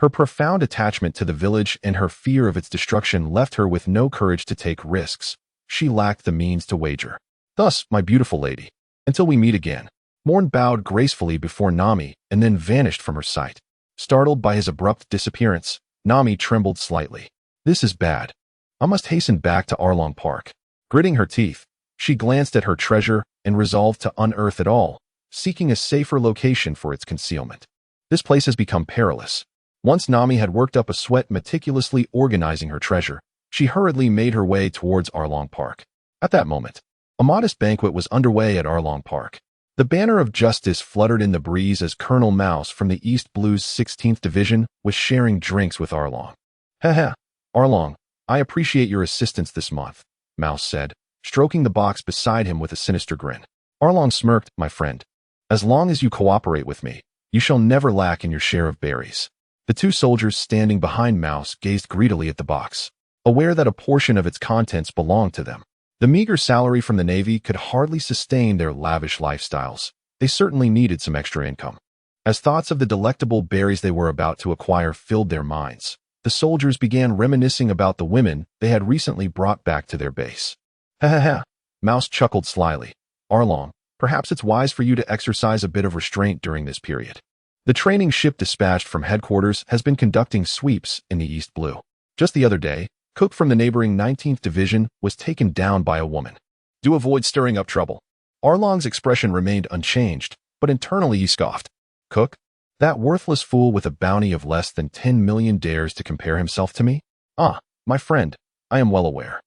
Her profound attachment to the village and her fear of its destruction left her with no courage to take risks. She lacked the means to wager. Thus, my beautiful lady, until we meet again, Moen bowed gracefully before Nami and then vanished from her sight. Startled by his abrupt disappearance, Nami trembled slightly. This is bad. I must hasten back to Arlong Park. Gritting her teeth, she glanced at her treasure and resolved to unearth it all, seeking a safer location for its concealment. This place has become perilous. Once Nami had worked up a sweat meticulously organizing her treasure, she hurriedly made her way towards Arlong Park. At that moment, a modest banquet was underway at Arlong Park. The banner of justice fluttered in the breeze as Colonel Mouse from the East Blue's 16th Division was sharing drinks with Arlong. Haha, Arlong, I appreciate your assistance this month, Mouse said, stroking the box beside him with a sinister grin. Arlong smirked, my friend. As long as you cooperate with me, you shall never lack in your share of berries. The two soldiers standing behind Mouse gazed greedily at the box, aware that a portion of its contents belonged to them. The meager salary from the Navy could hardly sustain their lavish lifestyles. They certainly needed some extra income. As thoughts of the delectable berries they were about to acquire filled their minds, the soldiers began reminiscing about the women they had recently brought back to their base. Ha ha ha, Mouse chuckled slyly. Arlong, perhaps it's wise for you to exercise a bit of restraint during this period. The training ship dispatched from headquarters has been conducting sweeps in the East Blue. Just the other day, Cook from the neighboring 19th Division was taken down by a woman. Do avoid stirring up trouble. Arlong's expression remained unchanged, but internally he scoffed. Cook? That worthless fool with a bounty of less than 10 million dares to compare himself to me? Ah, my friend, I am well aware.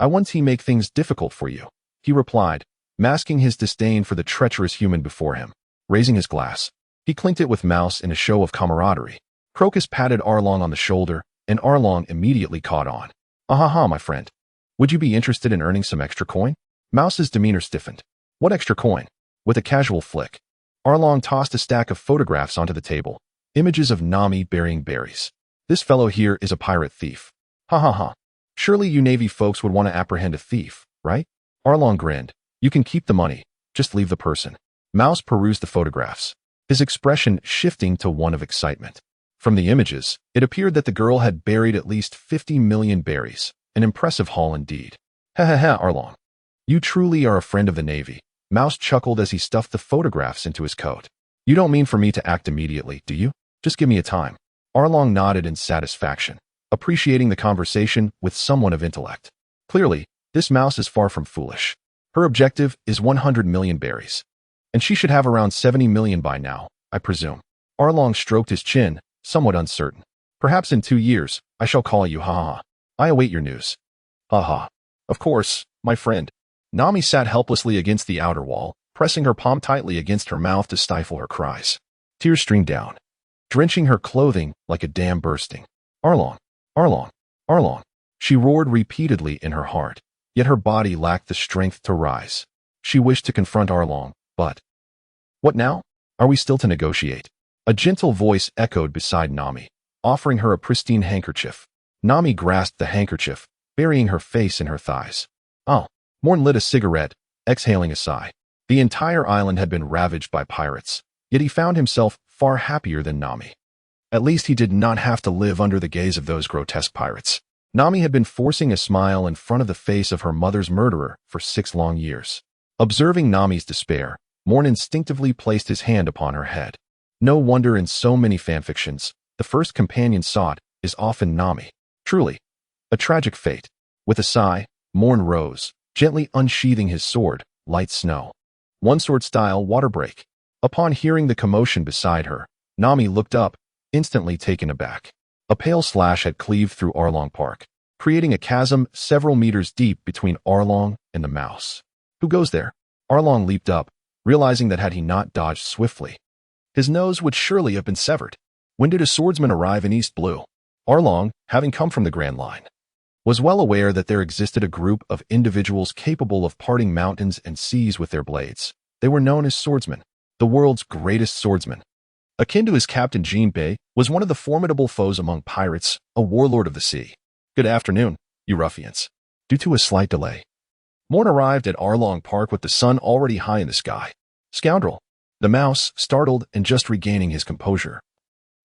I once he make things difficult for you, he replied, masking his disdain for the treacherous human before him. Raising his glass, he clinked it with Mouse in a show of camaraderie. Crocus patted Arlong on the shoulder, and Arlong immediately caught on. Ahaha, my friend. Would you be interested in earning some extra coin? Mouse's demeanor stiffened. What extra coin? With a casual flick, Arlong tossed a stack of photographs onto the table, images of Nami burying berries. This fellow here is a pirate thief. Ha ha ha. Surely you Navy folks would want to apprehend a thief, right? Arlong grinned. You can keep the money, just leave the person. Mouse perused the photographs, his expression shifting to one of excitement. From the images, it appeared that the girl had buried at least 50 million berries, an impressive haul indeed. Ha ha ha, Arlong. You truly are a friend of the Navy. Mouse chuckled as he stuffed the photographs into his coat. You don't mean for me to act immediately, do you? Just give me a time. Arlong nodded in satisfaction, appreciating the conversation with someone of intellect. Clearly, this Mouse is far from foolish. Her objective is 100 million berries, and she should have around 70 million by now, I presume. Arlong stroked his chin, somewhat uncertain. Perhaps in 2 years, I shall call you, ha ha. I await your news. Ha ha. Of course, my friend. Nami sat helplessly against the outer wall, pressing her palm tightly against her mouth to stifle her cries. Tears streamed down, drenching her clothing like a dam bursting. Arlong, Arlong, Arlong. She roared repeatedly in her heart, yet her body lacked the strength to rise. She wished to confront Arlong, but... What now? Are we still to negotiate? A gentle voice echoed beside Nami, offering her a pristine handkerchief. Nami grasped the handkerchief, burying her face in her thighs. Oh. Moen lit a cigarette, exhaling a sigh. The entire island had been ravaged by pirates, yet he found himself far happier than Nami. At least he did not have to live under the gaze of those grotesque pirates. Nami had been forcing a smile in front of the face of her mother's murderer for 6 long years. Observing Nami's despair, Moen instinctively placed his hand upon her head. No wonder in so many fanfictions, the first companion sought is often Nami. Truly, a tragic fate. With a sigh, Moen rose, gently unsheathing his sword, light snow. One sword style water break. Upon hearing the commotion beside her, Nami looked up, instantly taken aback. A pale slash had cleaved through Arlong Park, creating a chasm several meters deep between Arlong and the Mouse. Who goes there? Arlong leaped up, realizing that had he not dodged swiftly, his nose would surely have been severed. When did a swordsman arrive in East Blue? Arlong, having come from the Grand Line, was well aware that there existed a group of individuals capable of parting mountains and seas with their blades. They were known as swordsmen, the world's greatest swordsmen. Akin to his captain Jiuyue, was one of the formidable foes among pirates, a warlord of the sea. Good afternoon, you ruffians. Due to a slight delay, Moen arrived at Arlong Park with the sun already high in the sky. Scoundrel. The Mouse, startled and just regaining his composure,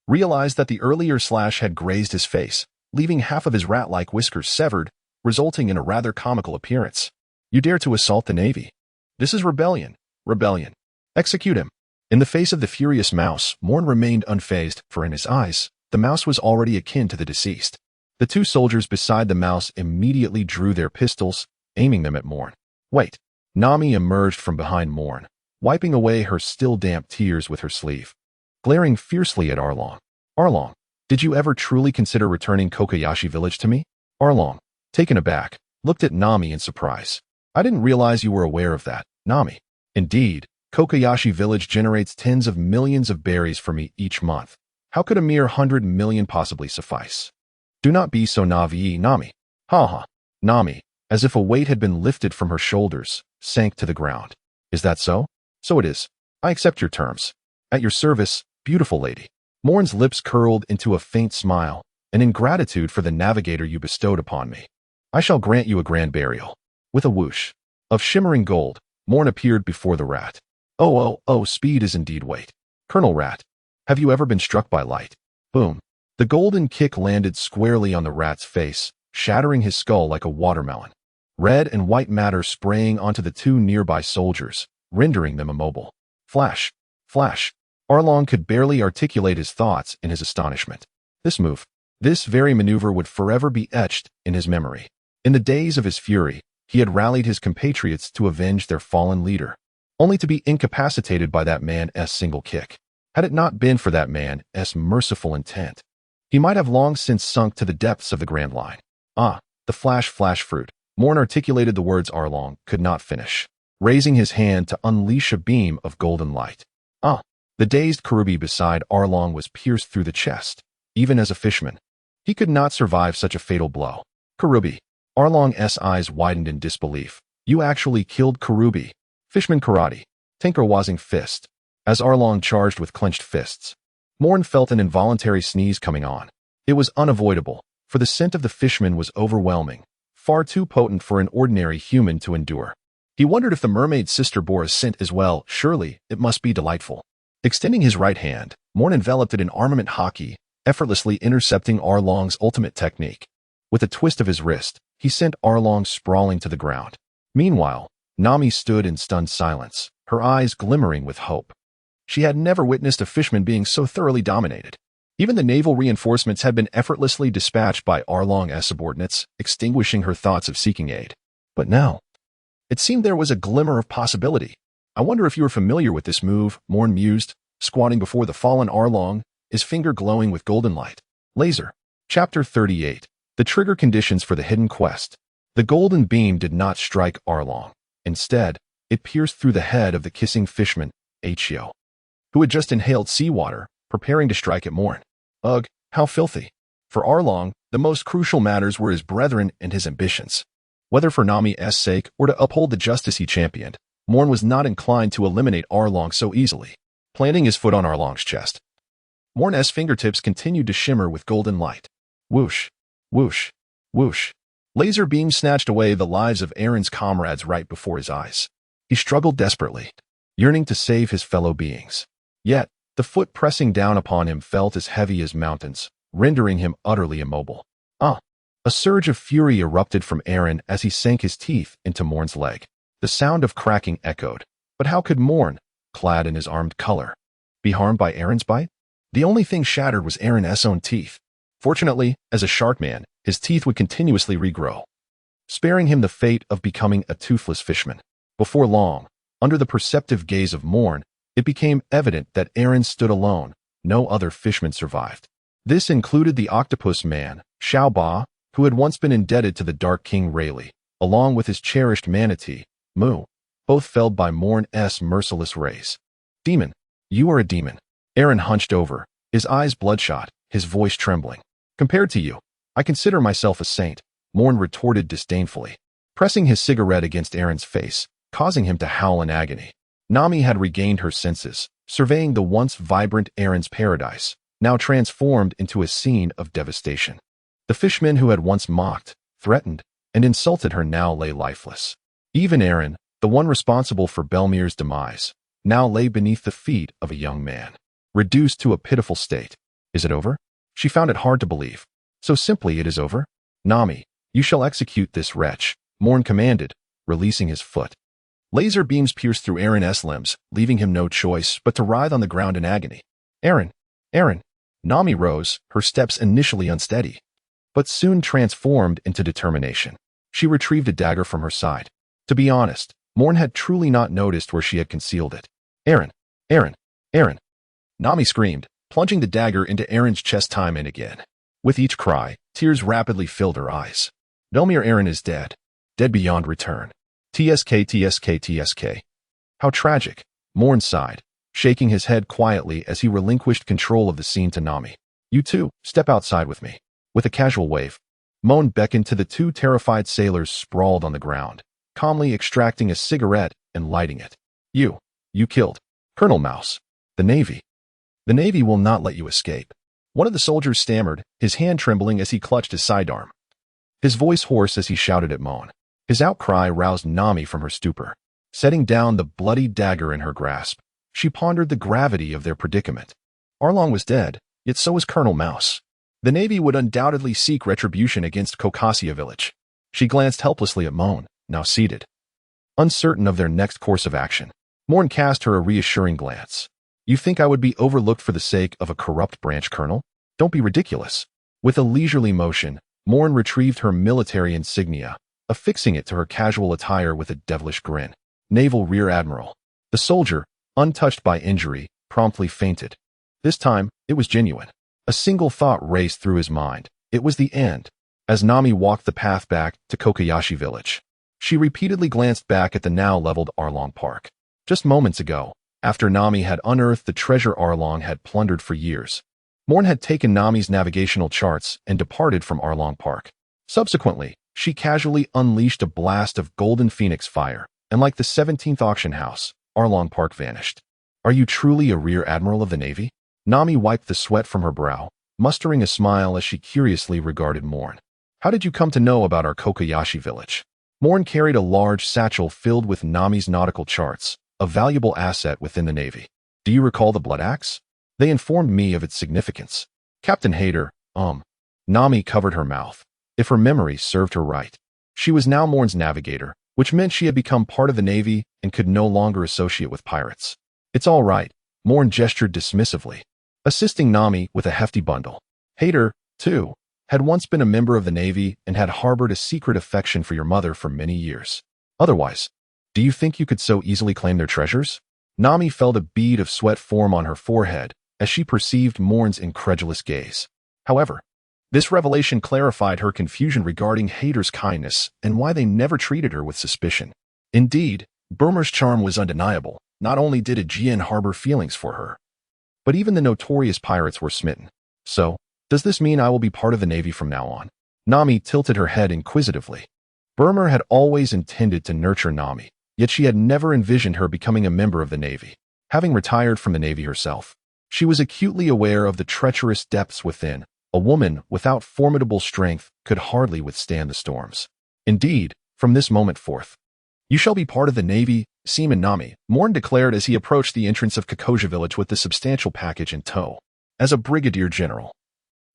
realized that the earlier slash had grazed his face, leaving half of his rat-like whiskers severed, resulting in a rather comical appearance. You dare to assault the Navy? This is rebellion. Rebellion. Execute him. In the face of the furious mouse, Moen remained unfazed, for in his eyes, the mouse was already akin to the deceased. The two soldiers beside the mouse immediately drew their pistols, aiming them at Moen. Wait. Nami emerged from behind Moen, wiping away her still damp tears with her sleeve, glaring fiercely at Arlong. Arlong, did you ever truly consider returning Kokoyashi village to me? Arlong, taken aback, looked at Nami in surprise. I didn't realize you were aware of that, Nami. Indeed, Kokoyashi village generates tens of millions of berries for me each month. How could a mere 100 million possibly suffice? Do not be so naive, Nami. Ha ha. Nami, as if a weight had been lifted from her shoulders, sank to the ground. Is that so? So it is. I accept your terms. At your service, beautiful lady. Moen's lips curled into a faint smile, and in gratitude for the navigator you bestowed upon me, I shall grant you a grand burial. With a whoosh of shimmering gold, Moen appeared before the rat. Oh, speed is indeed weight. Colonel Rat, have you ever been struck by light? Boom. The golden kick landed squarely on the rat's face, shattering his skull like a watermelon. Red and white matter spraying onto the two nearby soldiers, rendering them immobile. Flash. Flash. Arlong could barely articulate his thoughts in his astonishment. This move, this very maneuver would forever be etched in his memory. In the days of his fury, he had rallied his compatriots to avenge their fallen leader, only to be incapacitated by that man's single kick. Had it not been for that man's merciful intent, he might have long since sunk to the depths of the Grand Line. Ah, the flash fruit. Moen articulated the words Arlong could not finish, raising his hand to unleash a beam of golden light. Ah, the dazed Karubi beside Arlong was pierced through the chest. Even as a fisherman, he could not survive such a fatal blow. Karubi. Arlong's eyes widened in disbelief. You actually killed Karubi. Fishman karate. Tenko-wazing fist. As Arlong charged with clenched fists, Moen felt an involuntary sneeze coming on. It was unavoidable, for the scent of the fishman was overwhelming, far too potent for an ordinary human to endure. He wondered if the mermaid's sister bore a scent as well. Surely, it must be delightful. Extending his right hand, Moen enveloped it in armament hockey, effortlessly intercepting Arlong's ultimate technique. With a twist of his wrist, he sent Arlong sprawling to the ground. Meanwhile, Nami stood in stunned silence, her eyes glimmering with hope. She had never witnessed a fishman being so thoroughly dominated. Even the naval reinforcements had been effortlessly dispatched by Arlong's subordinates, extinguishing her thoughts of seeking aid. But now, it seemed there was a glimmer of possibility. I wonder if you are familiar with this move, Moen mused, squatting before the fallen Arlong, his finger glowing with golden light. Laser. Chapter 38. The trigger conditions for the hidden quest. The golden beam did not strike Arlong. Instead, it pierced through the head of the kissing fishman, Hyo, who had just inhaled seawater, preparing to strike at Moen. Ugh, how filthy. For Arlong, the most crucial matters were his brethren and his ambitions. Whether for Nami's sake or to uphold the justice he championed, Moen was not inclined to eliminate Arlong so easily. Planting his foot on Arlong's chest, Moen's fingertips continued to shimmer with golden light. Whoosh, whoosh, whoosh. Laser beams snatched away the lives of Aaron's comrades right before his eyes. He struggled desperately, yearning to save his fellow beings. Yet, the foot pressing down upon him felt as heavy as mountains, rendering him utterly immobile. Ah! A surge of fury erupted from Aaron as he sank his teeth into Moen's leg. The sound of cracking echoed. But how could Moen, clad in his armed color, be harmed by Aaron's bite? The only thing shattered was Aaron's own teeth. Fortunately, as a shark man, his teeth would continuously regrow, sparing him the fate of becoming a toothless fishman. Before long, under the perceptive gaze of Moen, it became evident that Aaron stood alone. No other fishman survived. This included the octopus man, Xiao Ba, who had once been indebted to the Dark King Rayleigh, along with his cherished manatee, Mu, both felled by Moen's merciless rays. Demon, you are a demon. Aaron hunched over, his eyes bloodshot, his voice trembling. Compared to you, I consider myself a saint, Moen retorted disdainfully, pressing his cigarette against Aaron's face, causing him to howl in agony. Nami had regained her senses, surveying the once vibrant Aaron's paradise, now transformed into a scene of devastation. The fishmen who had once mocked, threatened, and insulted her now lay lifeless. Even Aaron, the one responsible for Belmir's demise, now lay beneath the feet of a young man, reduced to a pitiful state. Is it over? She found it hard to believe. So simply it is over? Nami, you shall execute this wretch, Moen commanded, releasing his foot. Laser beams pierced through Aaron's limbs, leaving him no choice but to writhe on the ground in agony. Aaron! Aaron! Nami rose, her steps initially unsteady, but soon transformed into determination. She retrieved a dagger from her side. To be honest, Moen had truly not noticed where she had concealed it. Aaron! Aaron! Aaron! Nami screamed, plunging the dagger into Aaron's chest time and again. With each cry, tears rapidly filled her eyes. Velmir Aaron is dead. Dead beyond return. TSK, TSK, TSK. How tragic, Moen sighed, shaking his head quietly as he relinquished control of the scene to Nami. You two, step outside with me. With a casual wave, Moen beckoned to the two terrified sailors sprawled on the ground, calmly extracting a cigarette and lighting it. You killed Colonel Mouse. The Navy. The Navy will not let you escape. One of the soldiers stammered, his hand trembling as he clutched his sidearm. His voice hoarse as he shouted at Moen. His outcry roused Nami from her stupor. Setting down the bloody dagger in her grasp, she pondered the gravity of their predicament. Arlong was dead, yet so was Colonel Mouse. The Navy would undoubtedly seek retribution against Kokasia village. She glanced helplessly at Moen, now seated. Uncertain of their next course of action, Moen cast her a reassuring glance. You think I would be overlooked for the sake of a corrupt branch colonel? Don't be ridiculous. With a leisurely motion, Moen retrieved her military insignia, affixing it to her casual attire with a devilish grin. Naval Rear Admiral. The soldier, untouched by injury, promptly fainted. This time, it was genuine. A single thought raced through his mind. It was the end. As Nami walked the path back to Kokoyashi village, she repeatedly glanced back at the now leveled Arlong Park. Just moments ago, after Nami had unearthed the treasure Arlong had plundered for years, Moen had taken Nami's navigational charts and departed from Arlong Park. Subsequently, she casually unleashed a blast of golden phoenix fire, and like the 17th auction house, Arlong Park vanished. Are you truly a rear admiral of the Navy? Nami wiped the sweat from her brow, mustering a smile as she curiously regarded Moen. How did you come to know about our Kokoyashi village? Moen carried a large satchel filled with Nami's nautical charts, a valuable asset within the Navy. Do you recall the blood axe? They informed me of its significance. Captain Hayter, Nami covered her mouth. If her memory served her right, she was now Moen's navigator, which meant she had become part of the Navy and could no longer associate with pirates. It's all right, Moen gestured dismissively, assisting Nami with a hefty bundle. Hayter, too, had once been a member of the Navy and had harbored a secret affection for your mother for many years. Otherwise, do you think you could so easily claim their treasures? Nami felt a bead of sweat form on her forehead as she perceived Moen's incredulous gaze. However, this revelation clarified her confusion regarding Hayter's kindness and why they never treated her with suspicion. Indeed, Burmer's charm was undeniable. Not only did Aegean harbor feelings for her, but even the notorious pirates were smitten. So, does this mean I will be part of the Navy from now on? Nami tilted her head inquisitively. Burmer had always intended to nurture Nami, yet she had never envisioned her becoming a member of the Navy. Having retired from the Navy herself, she was acutely aware of the treacherous depths within. A woman without formidable strength could hardly withstand the storms. Indeed, from this moment forth, you shall be part of the Navy, Seaman Nami, Moen declared as he approached the entrance of Kokoja village with the substantial package in tow. As a brigadier general,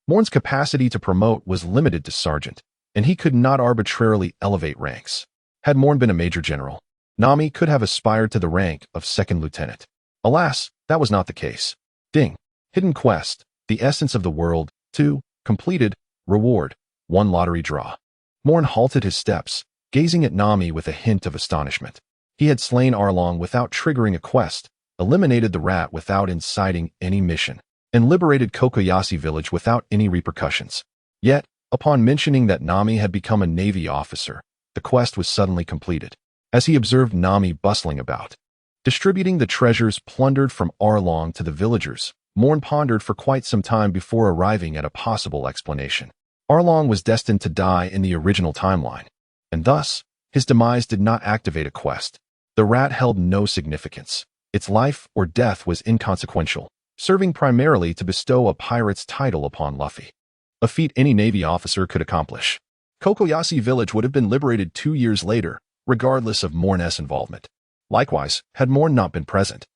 Moen's capacity to promote was limited to sergeant, and he could not arbitrarily elevate ranks. Had Moen been a major general, Nami could have aspired to the rank of second lieutenant. Alas, that was not the case. Ding. Hidden quest. The essence of the world. 2. Completed. Reward. 1 lottery draw. Moen halted his steps, gazing at Nami with a hint of astonishment. He had slain Arlong without triggering a quest, eliminated the rat without inciting any mission, and liberated Kokoyashi village without any repercussions. Yet, upon mentioning that Nami had become a Navy officer, the quest was suddenly completed. As he observed Nami bustling about, distributing the treasures plundered from Arlong to the villagers, Moen pondered for quite some time before arriving at a possible explanation. Arlong was destined to die in the original timeline, and thus, his demise did not activate a quest. The rat held no significance. Its life or death was inconsequential, serving primarily to bestow a pirate's title upon Luffy, a feat any Navy officer could accomplish. Kokoyashi village would have been liberated 2 years later, regardless of Moen's involvement. Likewise, had Moen not been present,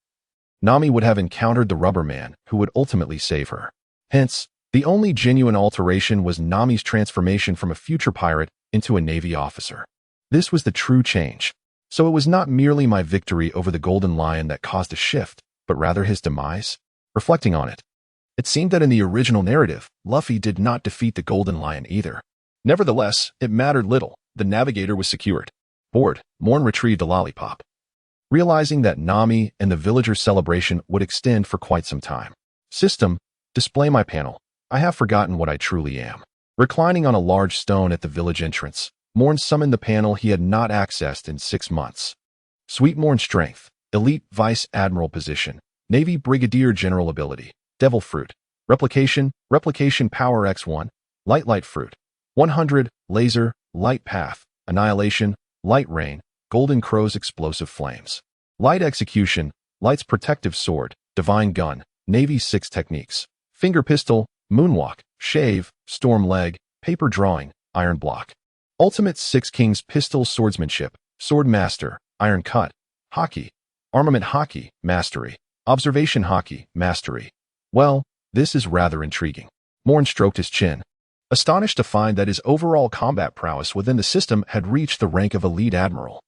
Nami would have encountered the rubber man who would ultimately save her. Hence, the only genuine alteration was Nami's transformation from a future pirate into a Navy officer. This was the true change. So it was not merely my victory over the Golden Lion that caused a shift, but rather his demise? Reflecting on it, it seemed that in the original narrative, Luffy did not defeat the Golden Lion either. Nevertheless, it mattered little. The navigator was secured. Bored, Moen retrieved a lollipop, realizing that Nami and the villagers' celebration would extend for quite some time. System, display my panel. I have forgotten what I truly am. Reclining on a large stone at the village entrance, Moen summoned the panel he had not accessed in 6 months. Sweet Moen strength, elite vice admiral position, Navy brigadier general ability, devil fruit, replication power x1, light fruit, 100, laser, light path, annihilation, light rain, golden crow's explosive flames, light execution, light's protective sword, divine gun, Navy 6 techniques, finger pistol, moonwalk, shave, storm leg, paper drawing, iron block, ultimate 6 kings pistol swordsmanship, sword master, iron cut, hockey, armament hockey, mastery, observation hockey, mastery. Well, this is rather intriguing. Moen stroked his chin, astonished to find that his overall combat prowess within the system had reached the rank of elite admiral.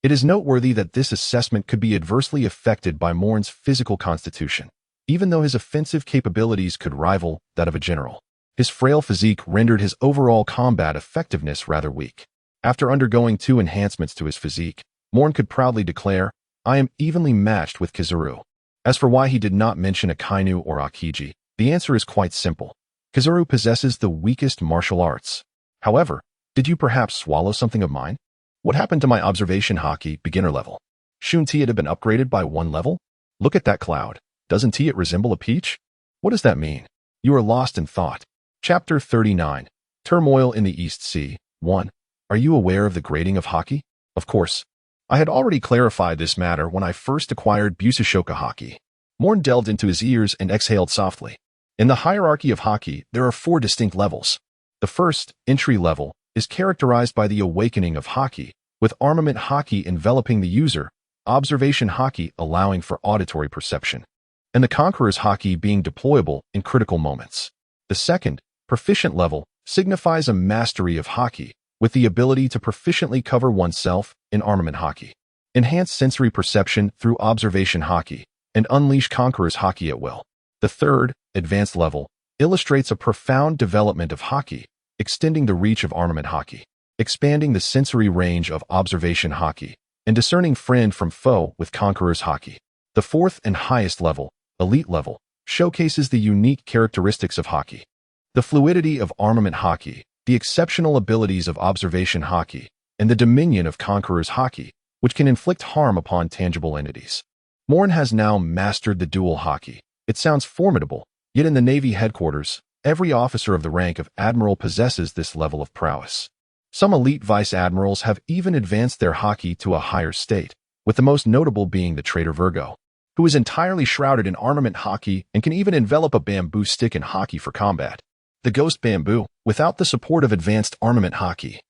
It is noteworthy that this assessment could be adversely affected by Moen's physical constitution, even though his offensive capabilities could rival that of a general. His frail physique rendered his overall combat effectiveness rather weak. After undergoing 2 enhancements to his physique, Moen could proudly declare, "I am evenly matched with Kizaru." As for why he did not mention Akainu or Akiji, the answer is quite simple. Kizaru possesses the weakest martial arts. However, did you perhaps swallow something of mine? What happened to my observation hockey beginner level? Shouldn't it have been upgraded by 1 level? Look at that cloud. Doesn't it resemble a peach? What does that mean? You are lost in thought. Chapter 39. Turmoil in the East Sea. 1. Are you aware of the grading of hockey? Of course. I had already clarified this matter when I first acquired Busashoka hockey. Moen delved into his ears and exhaled softly. In the hierarchy of hockey, there are 4 distinct levels. The first, entry level, is characterized by the awakening of hockey, with armament hockey enveloping the user, observation hockey allowing for auditory perception, and the conqueror's hockey being deployable in critical moments. The second, proficient level, signifies a mastery of hockey, with the ability to proficiently cover oneself in armament hockey, enhance sensory perception through observation hockey, and unleash conqueror's hockey at will. The third, advanced level, illustrates a profound development of hockey, extending the reach of armament hockey, expanding the sensory range of observation hockey, and discerning friend from foe with conqueror's hockey. The fourth and highest level, elite level, showcases the unique characteristics of hockey, the fluidity of armament hockey, the exceptional abilities of observation hockey, and the dominion of conqueror's hockey, which can inflict harm upon tangible entities. Moen has now mastered the dual hockey. It sounds formidable, yet in the Navy headquarters, every officer of the rank of admiral possesses this level of prowess. Some elite vice admirals have even advanced their hockey to a higher state, with the most notable being the traitor Virgo, who is entirely shrouded in armament hockey and can even envelop a bamboo stick in hockey for combat. The ghost bamboo, without the support of advanced armament hockey,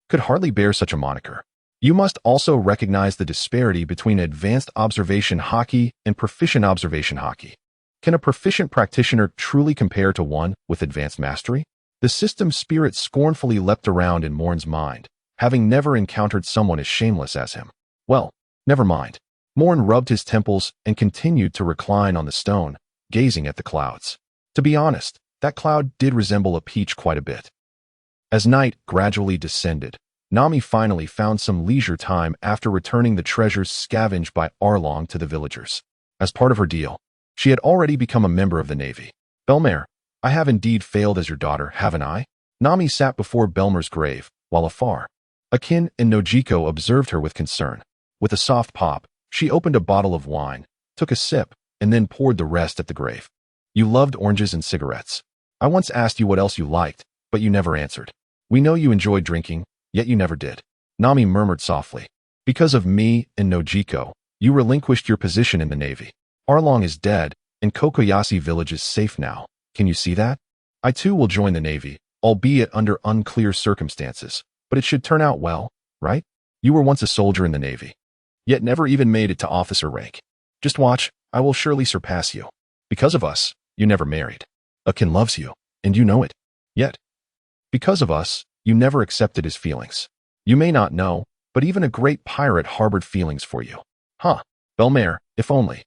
could hardly bear such a moniker. You must also recognize the disparity between advanced observation hockey and proficient observation hockey. Can a proficient practitioner truly compare to one with advanced mastery? The system's spirit scornfully leapt around in Moen's mind, having never encountered someone as shameless as him. Well, never mind. Moen rubbed his temples and continued to recline on the stone, gazing at the clouds. To be honest, that cloud did resemble a peach quite a bit. As night gradually descended, Nami finally found some leisure time after returning the treasures scavenged by Arlong to the villagers. As part of her deal, she had already become a member of the Navy. Belmare, I have indeed failed as your daughter, haven't I? Nami sat before Belmare's grave, while afar. Akin and Nojiko observed her with concern. With a soft pop, she opened a bottle of wine, took a sip, and then poured the rest at the grave. You loved oranges and cigarettes. I once asked you what else you liked, but you never answered. We know you enjoyed drinking, yet you never did. Nami murmured softly. Because of me and Nojiko, you relinquished your position in the Navy. Arlong is dead, and Kokoyashi village is safe now. Can you see that? I too will join the Navy, albeit under unclear circumstances, but it should turn out well, right? You were once a soldier in the Navy, yet never even made it to officer rank. Just watch, I will surely surpass you. Because of us, you never married. Akin loves you, and you know it. Yet, because of us, you never accepted his feelings. You may not know, but even a great pirate harbored feelings for you. Huh, Belmare, if only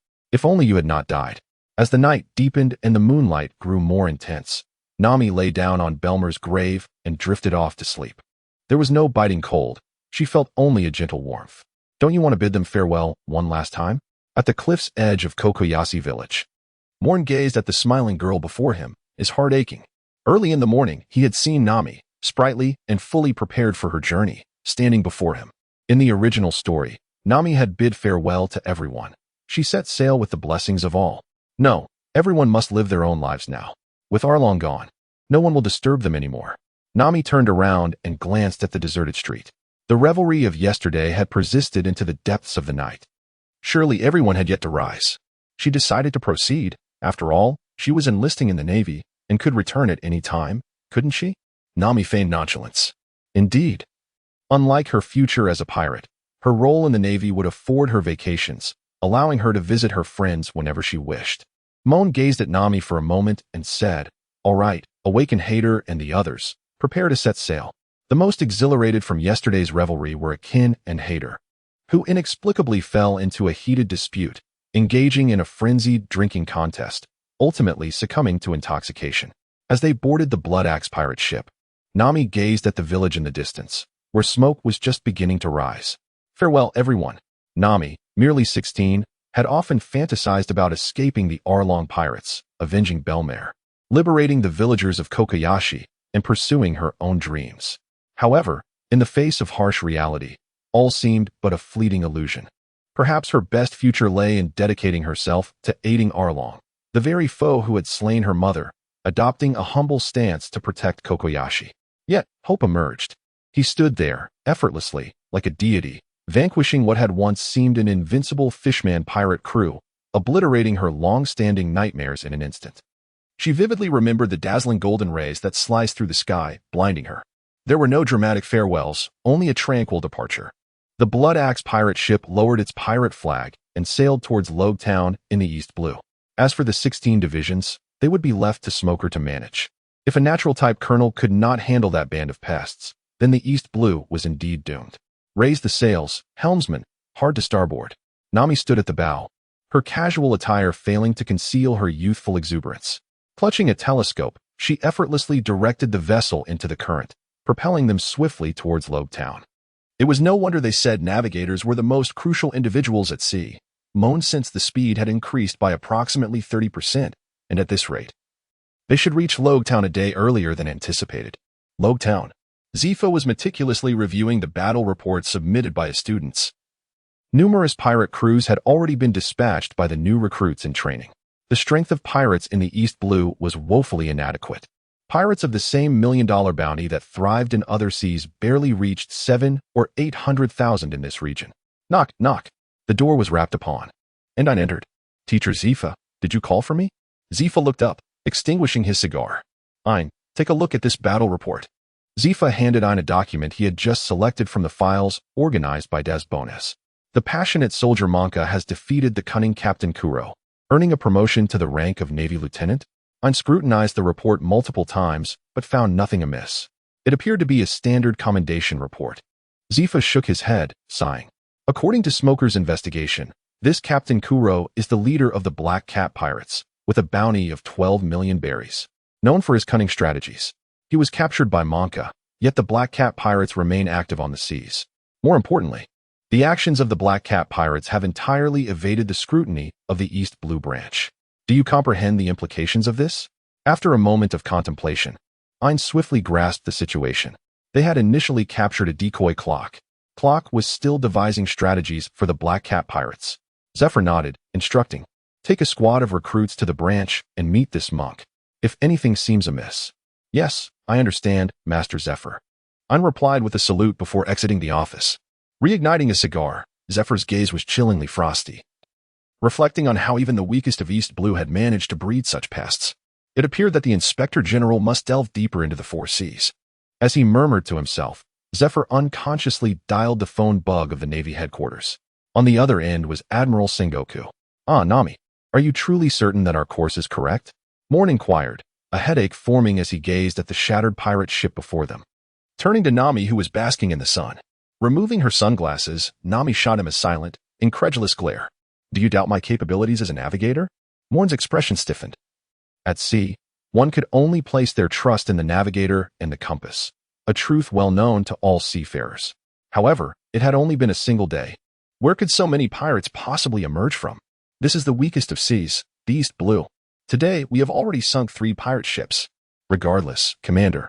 you had not died. As the night deepened and the moonlight grew more intense, Nami lay down on Belmer's grave and drifted off to sleep. There was no biting cold. She felt only a gentle warmth. Don't you want to bid them farewell one last time? At the cliff's edge of Kokoyashi village, Moen gazed at the smiling girl before him, his heart aching. Early in the morning, he had seen Nami, sprightly and fully prepared for her journey, standing before him. In the original story, Nami had bid farewell to everyone. She set sail with the blessings of all. No, everyone must live their own lives now. With Arlong gone, no one will disturb them anymore. Nami turned around and glanced at the deserted street. The revelry of yesterday had persisted into the depths of the night. Surely everyone had yet to rise. She decided to proceed. After all, she was enlisting in the Navy and could return at any time, couldn't she? Nami feigned nonchalance. Indeed. Unlike her future as a pirate, her role in the Navy would afford her vacations, allowing her to visit her friends whenever she wished. Moen gazed at Nami for a moment and said, "All right, awaken Hader and the others. Prepare to set sail." The most exhilarated from yesterday's revelry were Akin and Hader, who inexplicably fell into a heated dispute, engaging in a frenzied drinking contest, ultimately succumbing to intoxication. As they boarded the Blood Axe pirate ship, Nami gazed at the village in the distance, where smoke was just beginning to rise. Farewell, everyone. Nami, merely 16, had often fantasized about escaping the Arlong pirates, avenging Belmare, liberating the villagers of Kokoyashi, and pursuing her own dreams. However, in the face of harsh reality, all seemed but a fleeting illusion. Perhaps her best future lay in dedicating herself to aiding Arlong, the very foe who had slain her mother, adopting a humble stance to protect Kokoyashi. Yet, hope emerged. He stood there, effortlessly, like a deity, vanquishing what had once seemed an invincible fishman pirate crew, obliterating her long-standing nightmares in an instant. She vividly remembered the dazzling golden rays that sliced through the sky, blinding her. There were no dramatic farewells, only a tranquil departure. The Blood Axe pirate ship lowered its pirate flag and sailed towards Logue Town in the East Blue. As for the 16 divisions, they would be left to Smoker to manage. If a natural-type colonel could not handle that band of pests, then the East Blue was indeed doomed. Raise the sails, helmsman, hard to starboard. Nami stood at the bow, her casual attire failing to conceal her youthful exuberance. Clutching a telescope, she effortlessly directed the vessel into the current, propelling them swiftly towards Logue Town. It was no wonder they said navigators were the most crucial individuals at sea. Moen sensed the speed had increased by approximately 30%, and at this rate, they should reach Logue Town a day earlier than anticipated. Logue Town. Zifa was meticulously reviewing the battle reports submitted by his students. Numerous pirate crews had already been dispatched by the new recruits in training. The strength of pirates in the East Blue was woefully inadequate. Pirates of the same million-dollar bounty that thrived in other seas barely reached 700,000 or 800,000 in this region. Knock, knock. The door was rapped upon, and I entered. "Teacher Zifa, did you call for me?" Zifa looked up, extinguishing his cigar. "Ein, take a look at this battle report." Zifa handed Ein a document he had just selected from the files organized by Des Bones. The passionate soldier Monka has defeated the cunning Captain Kuro, earning a promotion to the rank of Navy Lieutenant. Ein scrutinized the report multiple times, but found nothing amiss. It appeared to be a standard commendation report. Zifa shook his head, sighing. According to Smoker's investigation, this Captain Kuro is the leader of the Black Cat Pirates, with a bounty of 12 million berries. Known for his cunning strategies, he was captured by Monka, yet the Black Cat Pirates remain active on the seas. More importantly, the actions of the Black Cat Pirates have entirely evaded the scrutiny of the East Blue Branch. Do you comprehend the implications of this? After a moment of contemplation, Ein swiftly grasped the situation. They had initially captured a decoy clock. Clock was still devising strategies for the Black Cat Pirates. Zephyr nodded, instructing, "Take a squad of recruits to the branch and meet this monk, if anything seems amiss." "Yes, I understand, Master Zephyr." Ein replied with a salute before exiting the office. Reigniting a cigar, Zephyr's gaze was chillingly frosty. Reflecting on how even the weakest of East Blue had managed to breed such pests, it appeared that the Inspector General must delve deeper into the four seas. As he murmured to himself, Zephyr unconsciously dialed the phone bug of the Navy headquarters. On the other end was Admiral Sengoku. "Ah, Nami, are you truly certain that our course is correct?" Moen inquired, a headache forming as he gazed at the shattered pirate ship before them. Turning to Nami, who was basking in the sun, Removing her sunglasses, Nami shot him a silent, incredulous glare. Do you doubt my capabilities as a navigator? Moen's expression stiffened. At sea, one could only place their trust in the navigator and the compass, a truth well known to all seafarers. However, it had only been a single day. Where could so many pirates possibly emerge from? This is the weakest of seas, the East Blue. Today, we have already sunk 3 pirate ships. Regardless, Commander,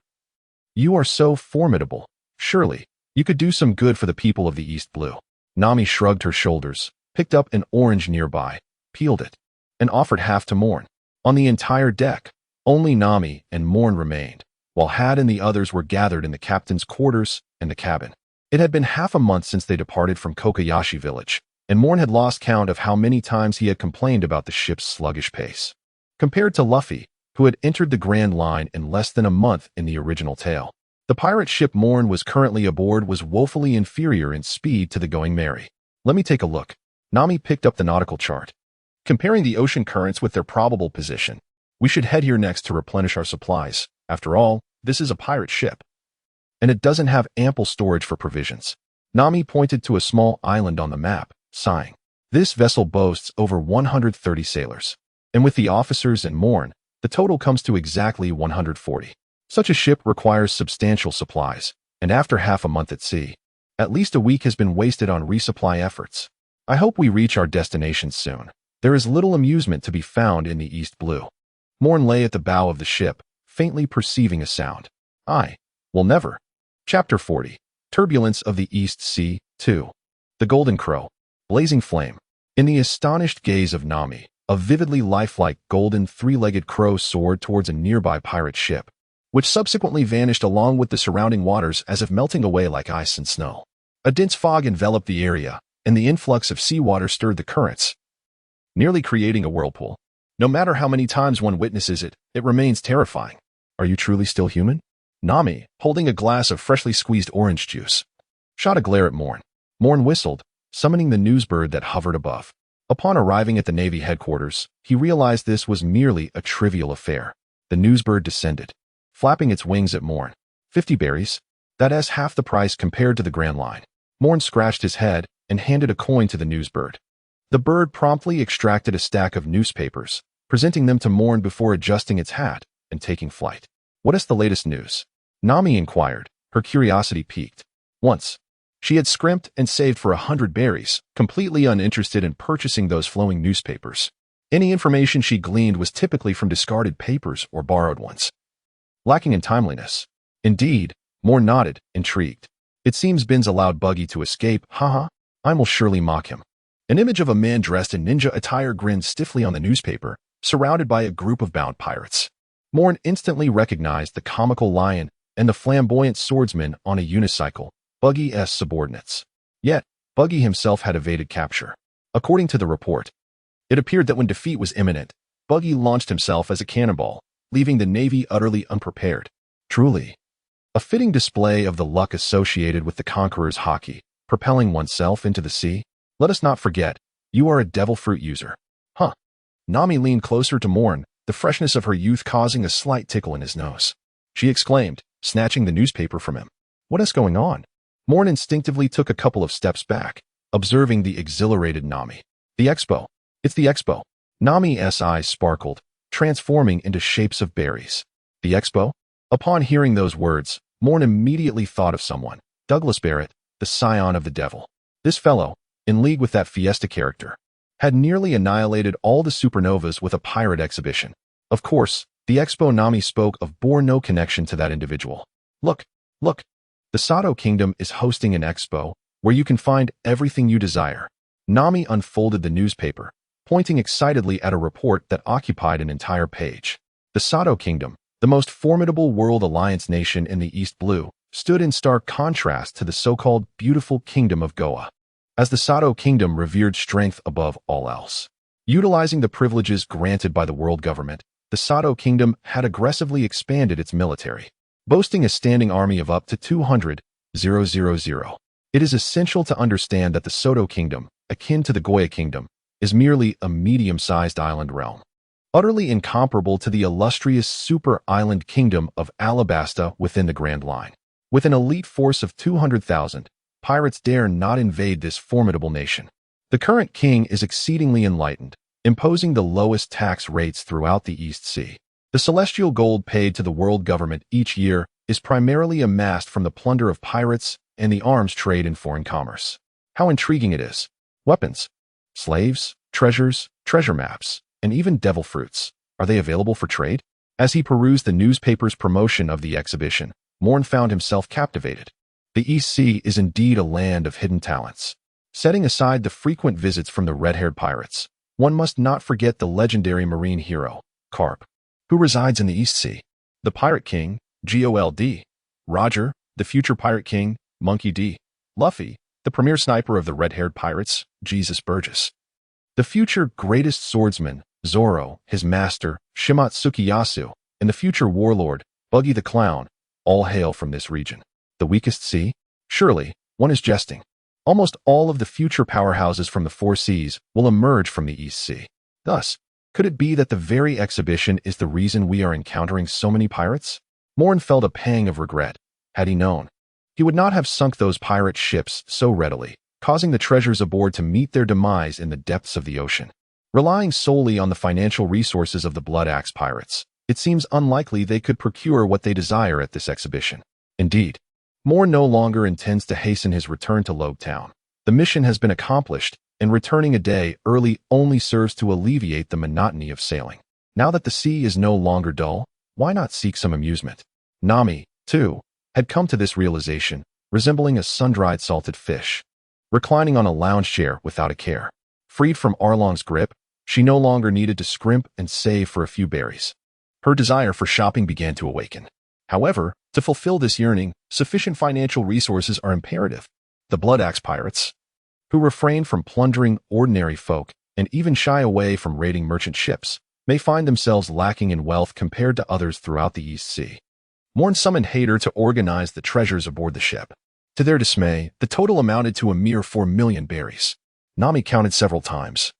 you are so formidable. Surely, you could do some good for the people of the East Blue. Nami shrugged her shoulders, picked up an orange nearby, peeled it, and offered half to Moen. On the entire deck, only Nami and Moen remained, while Had and the others were gathered in the captain's quarters and the cabin. It had been half a month since they departed from Kokoyashi village, and Moen had lost count of how many times he had complained about the ship's sluggish pace. Compared to Luffy, who had entered the Grand Line in less than a month in the original tale, the pirate ship Moen was currently aboard was woefully inferior in speed to the Going Merry. Let me take a look. Nami picked up the nautical chart. Comparing the ocean currents with their probable position, we should head here next to replenish our supplies. After all, this is a pirate ship, and it doesn't have ample storage for provisions. Nami pointed to a small island on the map, sighing. This vessel boasts over 130 sailors, and with the officers and Moen, the total comes to exactly 140. Such a ship requires substantial supplies, and after half a month at sea, at least a week has been wasted on resupply efforts. I hope we reach our destination soon. There is little amusement to be found in the East Blue. Moen lay at the bow of the ship, faintly perceiving a sound. I will never. Chapter 40. Turbulence of the East Sea, 2. The Golden Crow. Blazing flame. In the astonished gaze of Nami, a vividly lifelike golden 3-legged crow soared towards a nearby pirate ship, which subsequently vanished along with the surrounding waters as if melting away like ice and snow. A dense fog enveloped the area, and the influx of seawater stirred the currents, nearly creating a whirlpool. No matter how many times one witnesses it, it remains terrifying. Are you truly still human? Nami, holding a glass of freshly squeezed orange juice, shot a glare at Moen. Moen whistled, summoning the newsbird that hovered above. Upon arriving at the Navy headquarters, he realized this was merely a trivial affair. The newsbird descended, flapping its wings at Moen. 50 berries? That is half the price compared to the Grand Line. Moen scratched his head and handed a coin to the newsbird. The bird promptly extracted a stack of newspapers, presenting them to Moen before adjusting its hat and taking flight. What is the latest news? Nami inquired, her curiosity piqued. Once, she had scrimped and saved for 100 berries, completely uninterested in purchasing those flowing newspapers. Any information she gleaned was typically from discarded papers or borrowed ones, lacking in timeliness. Indeed, Moen nodded, intrigued. It seems Bin's allowed Buggy to escape, haha. I will surely mock him. An image of a man dressed in ninja attire grinned stiffly on the newspaper, surrounded by a group of bound pirates. Moen instantly recognized the comical lion and the flamboyant swordsman on a unicycle, Buggy's subordinates. Yet, Buggy himself had evaded capture. According to the report, it appeared that when defeat was imminent, Buggy launched himself as a cannonball, leaving the Navy utterly unprepared. Truly, a fitting display of the luck associated with the conqueror's hockey, propelling oneself into the sea. Let us not forget, you are a devil fruit user. Huh. Nami leaned closer to Moen, the freshness of her youth causing a slight tickle in his nose. She exclaimed, snatching the newspaper from him. What is going on? Moen instinctively took a couple of steps back, observing the exhilarated Nami. The expo. It's the expo. Nami's eyes sparkled, transforming into shapes of berries. The expo? Upon hearing those words, Moen immediately thought of someone, Douglas Barrett, the scion of the devil. This fellow, in league with that Fiesta character, had nearly annihilated all the supernovas with a pirate exhibition. Of course, the expo Nami spoke of bore no connection to that individual. Look, look. The Sato Kingdom is hosting an expo where you can find everything you desire. Nami unfolded the newspaper, pointing excitedly at a report that occupied an entire page. The Sato Kingdom, the most formidable World Alliance nation in the East Blue, stood in stark contrast to the so-called beautiful Kingdom of Goa, as the Sato Kingdom revered strength above all else. Utilizing the privileges granted by the world government, the Sato Kingdom had aggressively expanded its military, boasting a standing army of up to 200,000. It is essential to understand that the Sato Kingdom, akin to the Goya Kingdom, is merely a medium-sized island realm, utterly incomparable to the illustrious super-island kingdom of Alabasta within the Grand Line. With an elite force of 200,000, pirates dare not invade this formidable nation. The current king is exceedingly enlightened, imposing the lowest tax rates throughout the East Sea. The celestial gold paid to the world government each year is primarily amassed from the plunder of pirates and the arms trade in foreign commerce. How intriguing it is. Weapons, slaves, treasures, treasure maps, and even devil fruits. Are they available for trade? As he perused the newspaper's promotion of the exhibition, Moen found himself captivated. The East Sea is indeed a land of hidden talents. Setting aside the frequent visits from the red-haired pirates, one must not forget the legendary marine hero, Carp, who resides in the East Sea. The Pirate King, Gold, Roger, the future Pirate King, Monkey D, Luffy, the premier sniper of the red-haired pirates, Jesus Burgess. The future greatest swordsman, Zoro, his master, Shimatsuki Yasu, and the future warlord, Buggy the Clown, all hail from this region. The weakest sea? Surely, one is jesting. Almost all of the future powerhouses from the four seas will emerge from the East Sea. Thus, could it be that the very exhibition is the reason we are encountering so many pirates? Moen felt a pang of regret. Had he known, he would not have sunk those pirate ships so readily, causing the treasures aboard to meet their demise in the depths of the ocean. Relying solely on the financial resources of the Blood Axe pirates, it seems unlikely they could procure what they desire at this exhibition. Indeed, Moen no longer intends to hasten his return to Logue Town. The mission has been accomplished, and returning a day early only serves to alleviate the monotony of sailing. Now that the sea is no longer dull, why not seek some amusement? Nami, too, had come to this realization, resembling a sun-dried salted fish, reclining on a lounge chair without a care. Freed from Arlong's grip, she no longer needed to scrimp and save for a few berries. Her desire for shopping began to awaken. However, to fulfill this yearning, sufficient financial resources are imperative. The Blood Axe pirates, who refrain from plundering ordinary folk and even shy away from raiding merchant ships, may find themselves lacking in wealth compared to others throughout the East Sea. Moen summoned Hader to organize the treasures aboard the ship. To their dismay, the total amounted to a mere 4 million berries. Nami counted several times,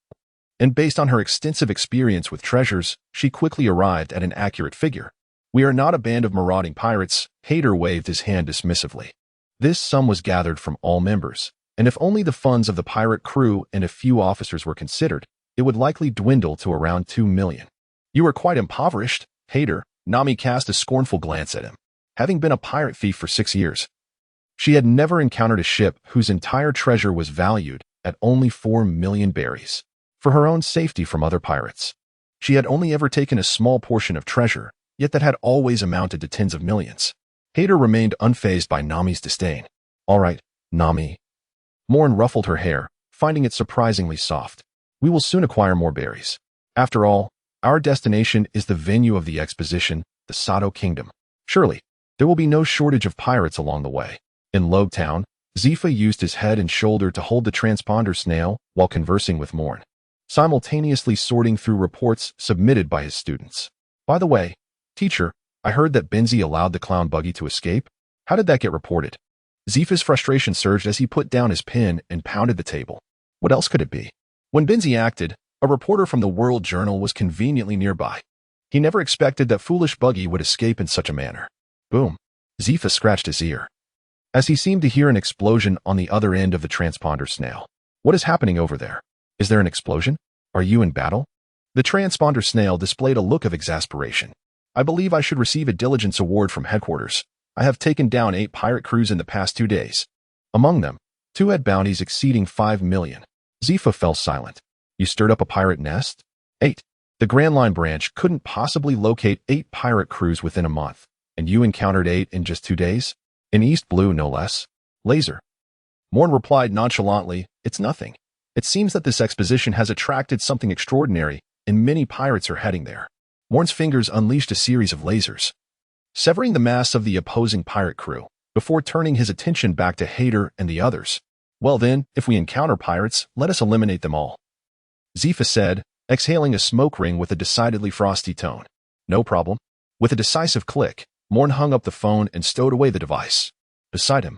and based on her extensive experience with treasures, she quickly arrived at an accurate figure. We are not a band of marauding pirates, Hader waved his hand dismissively. This sum was gathered from all members, and if only the funds of the pirate crew and a few officers were considered, it would likely dwindle to around 2 million. You are quite impoverished, Hader. Nami cast a scornful glance at him. Having been a pirate thief for 6 years, she had never encountered a ship whose entire treasure was valued at only 4 million berries. For her own safety from other pirates, she had only ever taken a small portion of treasure, yet that had always amounted to tens of millions. Hader remained unfazed by Nami's disdain. All right, Nami. Moen ruffled her hair, finding it surprisingly soft. We will soon acquire more berries. After all, our destination is the venue of the exposition, the Sato Kingdom. Surely, there will be no shortage of pirates along the way. In Logue Town, Zifa used his head and shoulder to hold the transponder snail while conversing with Moen, simultaneously sorting through reports submitted by his students. By the way, teacher, I heard that Benzi allowed the clown buggy to escape. How did that get reported? Zifa's frustration surged as he put down his pen and pounded the table. What else could it be? When Benzi acted, a reporter from the World Journal was conveniently nearby. He never expected that foolish buggy would escape in such a manner. Boom. Zifa scratched his ear, as he seemed to hear an explosion on the other end of the transponder snail. What is happening over there? Is there an explosion? Are you in battle? The transponder snail displayed a look of exasperation. I believe I should receive a diligence award from headquarters. I have taken down 8 pirate crews in the past 2 days. Among them, 2 had bounties exceeding 5 million. Zifa fell silent. You stirred up a pirate nest? 8. The Grand Line branch couldn't possibly locate 8 pirate crews within a month, and you encountered 8 in just 2 days? In East Blue, no less. Laser. Moen replied nonchalantly, it's nothing. It seems that this exposition has attracted something extraordinary, and many pirates are heading there. Moen's fingers unleashed a series of lasers, severing the mass of the opposing pirate crew, before turning his attention back to Hader and the others. Well then, if we encounter pirates, let us eliminate them all, Zifa said, exhaling a smoke ring with a decidedly frosty tone. No problem. With a decisive click, Moen hung up the phone and stowed away the device. Beside him,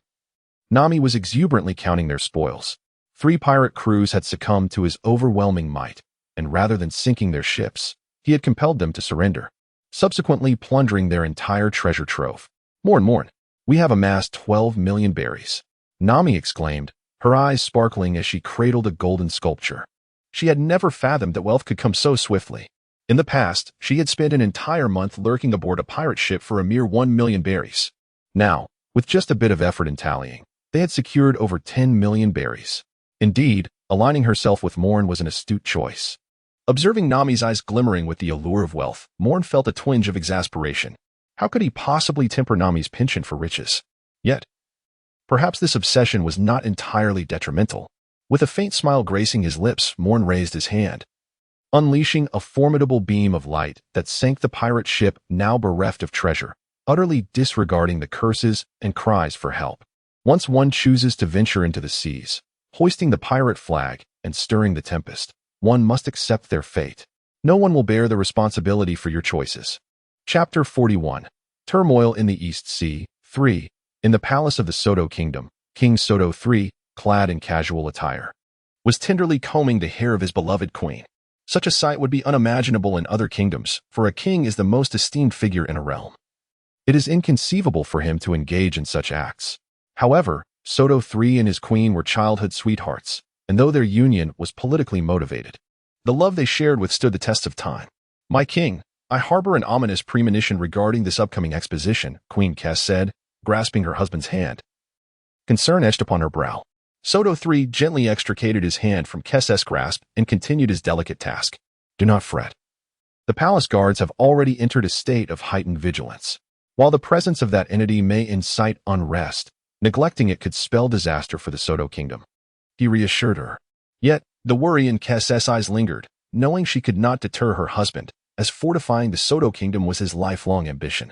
Nami was exuberantly counting their spoils. 3 pirate crews had succumbed to his overwhelming might, and rather than sinking their ships, he had compelled them to surrender, subsequently plundering their entire treasure trove. Moen, we have amassed 12 million berries. Nami exclaimed, her eyes sparkling as she cradled a golden sculpture. She had never fathomed that wealth could come so swiftly. In the past, she had spent an entire month lurking aboard a pirate ship for a mere 1 million berries. Now, with just a bit of effort in tallying, they had secured over 10 million berries. Indeed, aligning herself with Moen was an astute choice. Observing Nami's eyes glimmering with the allure of wealth, Moen felt a twinge of exasperation. How could he possibly temper Nami's penchant for riches? Yet, perhaps this obsession was not entirely detrimental. With a faint smile gracing his lips, Moen raised his hand, unleashing a formidable beam of light that sank the pirate ship, now bereft of treasure, utterly disregarding the curses and cries for help. Once one chooses to venture into the seas, hoisting the pirate flag and stirring the tempest, one must accept their fate. No one will bear the responsibility for your choices. Chapter 41. Turmoil in the East Sea. 3. In the palace of the Soto Kingdom, King Soto III, clad in casual attire, was tenderly combing the hair of his beloved queen. Such a sight would be unimaginable in other kingdoms, for a king is the most esteemed figure in a realm. It is inconceivable for him to engage in such acts. However, Soto III and his queen were childhood sweethearts, and though their union was politically motivated, the love they shared withstood the test of time. My king, I harbor an ominous premonition regarding this upcoming exposition, Queen Kes said, grasping her husband's hand. Concern etched upon her brow. Soto III gently extricated his hand from Kes's grasp and continued his delicate task. Do not fret. The palace guards have already entered a state of heightened vigilance. While the presence of that entity may incite unrest, neglecting it could spell disaster for the Soto Kingdom. He reassured her. Yet, the worry in Kes's eyes lingered, knowing she could not deter her husband, as fortifying the Soto Kingdom was his lifelong ambition.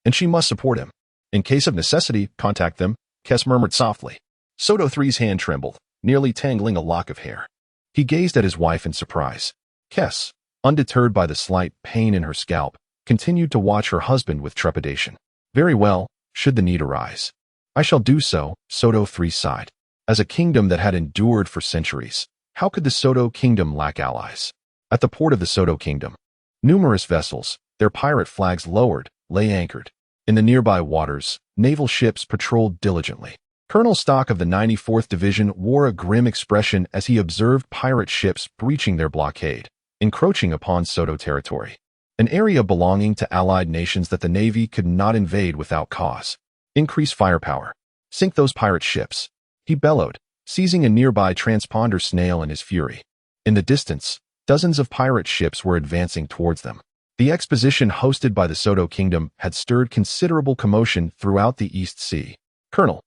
And she must support him. In case of necessity, contact them, Kes murmured softly. Soto III's hand trembled, nearly tangling a lock of hair. He gazed at his wife in surprise. Kes, undeterred by the slight pain in her scalp, continued to watch her husband with trepidation. Very well, should the need arise. I shall do so, Soto III sighed. As a kingdom that had endured for centuries, how could the Soto Kingdom lack allies? At the port of the Soto Kingdom, numerous vessels, their pirate flags lowered, lay anchored. In the nearby waters, naval ships patrolled diligently. Colonel Stock of the 94th Division wore a grim expression as he observed pirate ships breaching their blockade, encroaching upon Soto territory, an area belonging to allied nations that the Navy could not invade without cause. Increase firepower. Sink those pirate ships, he bellowed, seizing a nearby transponder snail in his fury. In the distance, dozens of pirate ships were advancing towards them. The exposition hosted by the Soto Kingdom had stirred considerable commotion throughout the East Sea. Colonel,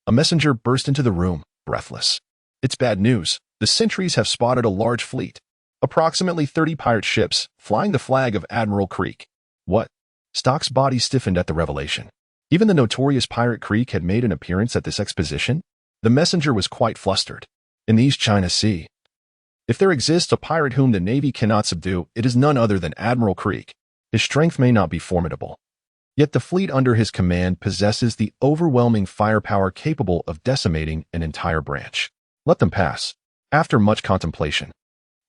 a messenger burst into the room, breathless. It's bad news. The sentries have spotted a large fleet. Approximately 30 pirate ships, flying the flag of Admiral Creek. What? Stock's body stiffened at the revelation. Even the notorious Pirate Creek had made an appearance at this exposition? The messenger was quite flustered. In the East China Sea. If there exists a pirate whom the Navy cannot subdue, it is none other than Admiral Creek. His strength may not be formidable, yet the fleet under his command possesses the overwhelming firepower capable of decimating an entire branch. Let them pass. After much contemplation,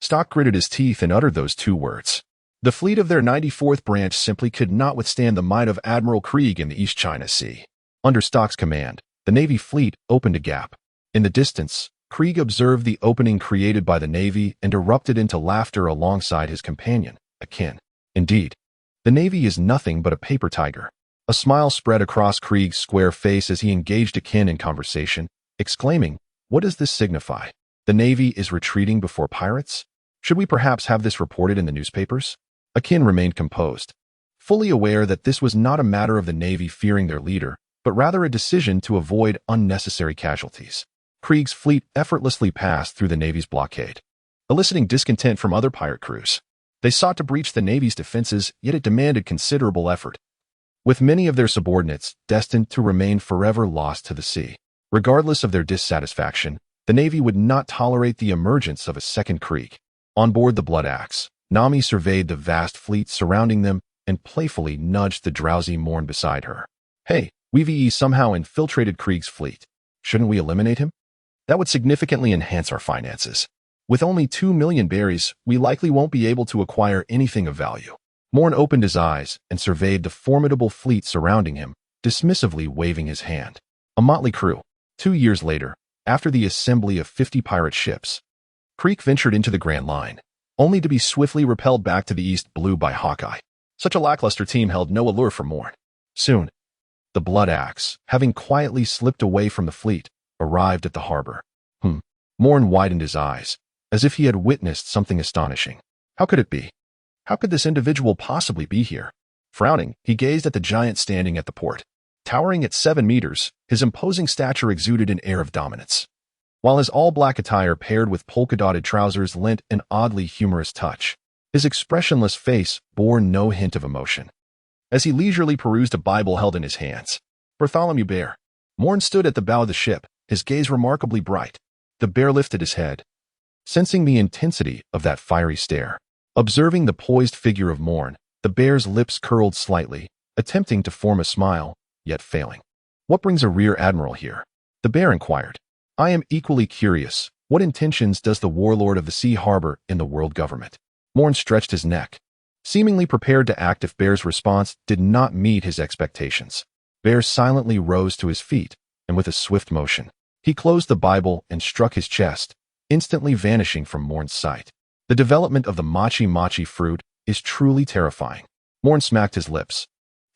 Stock gritted his teeth and uttered those two words. The fleet of their 94th branch simply could not withstand the might of Admiral Krieg in the East China Sea. Under Stock's command, the Navy fleet opened a gap. In the distance, Krieg observed the opening created by the Navy and erupted into laughter alongside his companion, Akin. Indeed, the Navy is nothing but a paper tiger. A smile spread across Krieg's square face as he engaged Akin in conversation, exclaiming, "What does this signify? The Navy is retreating before pirates? Should we perhaps have this reported in the newspapers?" Akin remained composed, fully aware that this was not a matter of the Navy fearing their leader, but rather a decision to avoid unnecessary casualties. Krieg's fleet effortlessly passed through the Navy's blockade, eliciting discontent from other pirate crews. They sought to breach the Navy's defenses, yet it demanded considerable effort, with many of their subordinates destined to remain forever lost to the sea. Regardless of their dissatisfaction, the Navy would not tolerate the emergence of a second Krieg. On board the Blood Axe, Nami surveyed the vast fleet surrounding them and playfully nudged the drowsy Moen beside her. Hey, we've somehow infiltrated Krieg's fleet. Shouldn't we eliminate him? That would significantly enhance our finances. With only 2 million berries, we likely won't be able to acquire anything of value. Moen opened his eyes and surveyed the formidable fleet surrounding him, dismissively waving his hand. A motley crew. 2 years later, after the assembly of 50 pirate ships, Creek ventured into the Grand Line, only to be swiftly repelled back to the East Blue by Hawkeye. Such a lackluster team held no allure for Moen. Soon, the Blood Axe, having quietly slipped away from the fleet, arrived at the harbor. Moen widened his eyes, as if he had witnessed something astonishing. How could it be? How could this individual possibly be here? Frowning, he gazed at the giant standing at the port. Towering at 7 meters, his imposing stature exuded an air of dominance, while his all-black attire paired with polka-dotted trousers lent an oddly humorous touch. His expressionless face bore no hint of emotion. As he leisurely perused a Bible held in his hands, Bartholomew Bear. Moen stood at the bow of the ship, his gaze remarkably bright. The bear lifted his head, sensing the intensity of that fiery stare. Observing the poised figure of Moen, the bear's lips curled slightly, attempting to form a smile, yet failing. What brings a rear admiral here? The bear inquired. I am equally curious. What intentions does the warlord of the sea harbor in the world government? Moen stretched his neck, seemingly prepared to act if Bear's response did not meet his expectations. Bear silently rose to his feet, and with a swift motion, he closed the Bible and struck his chest, instantly vanishing from Moen's sight. The development of the machi-machi fruit is truly terrifying. Moen smacked his lips,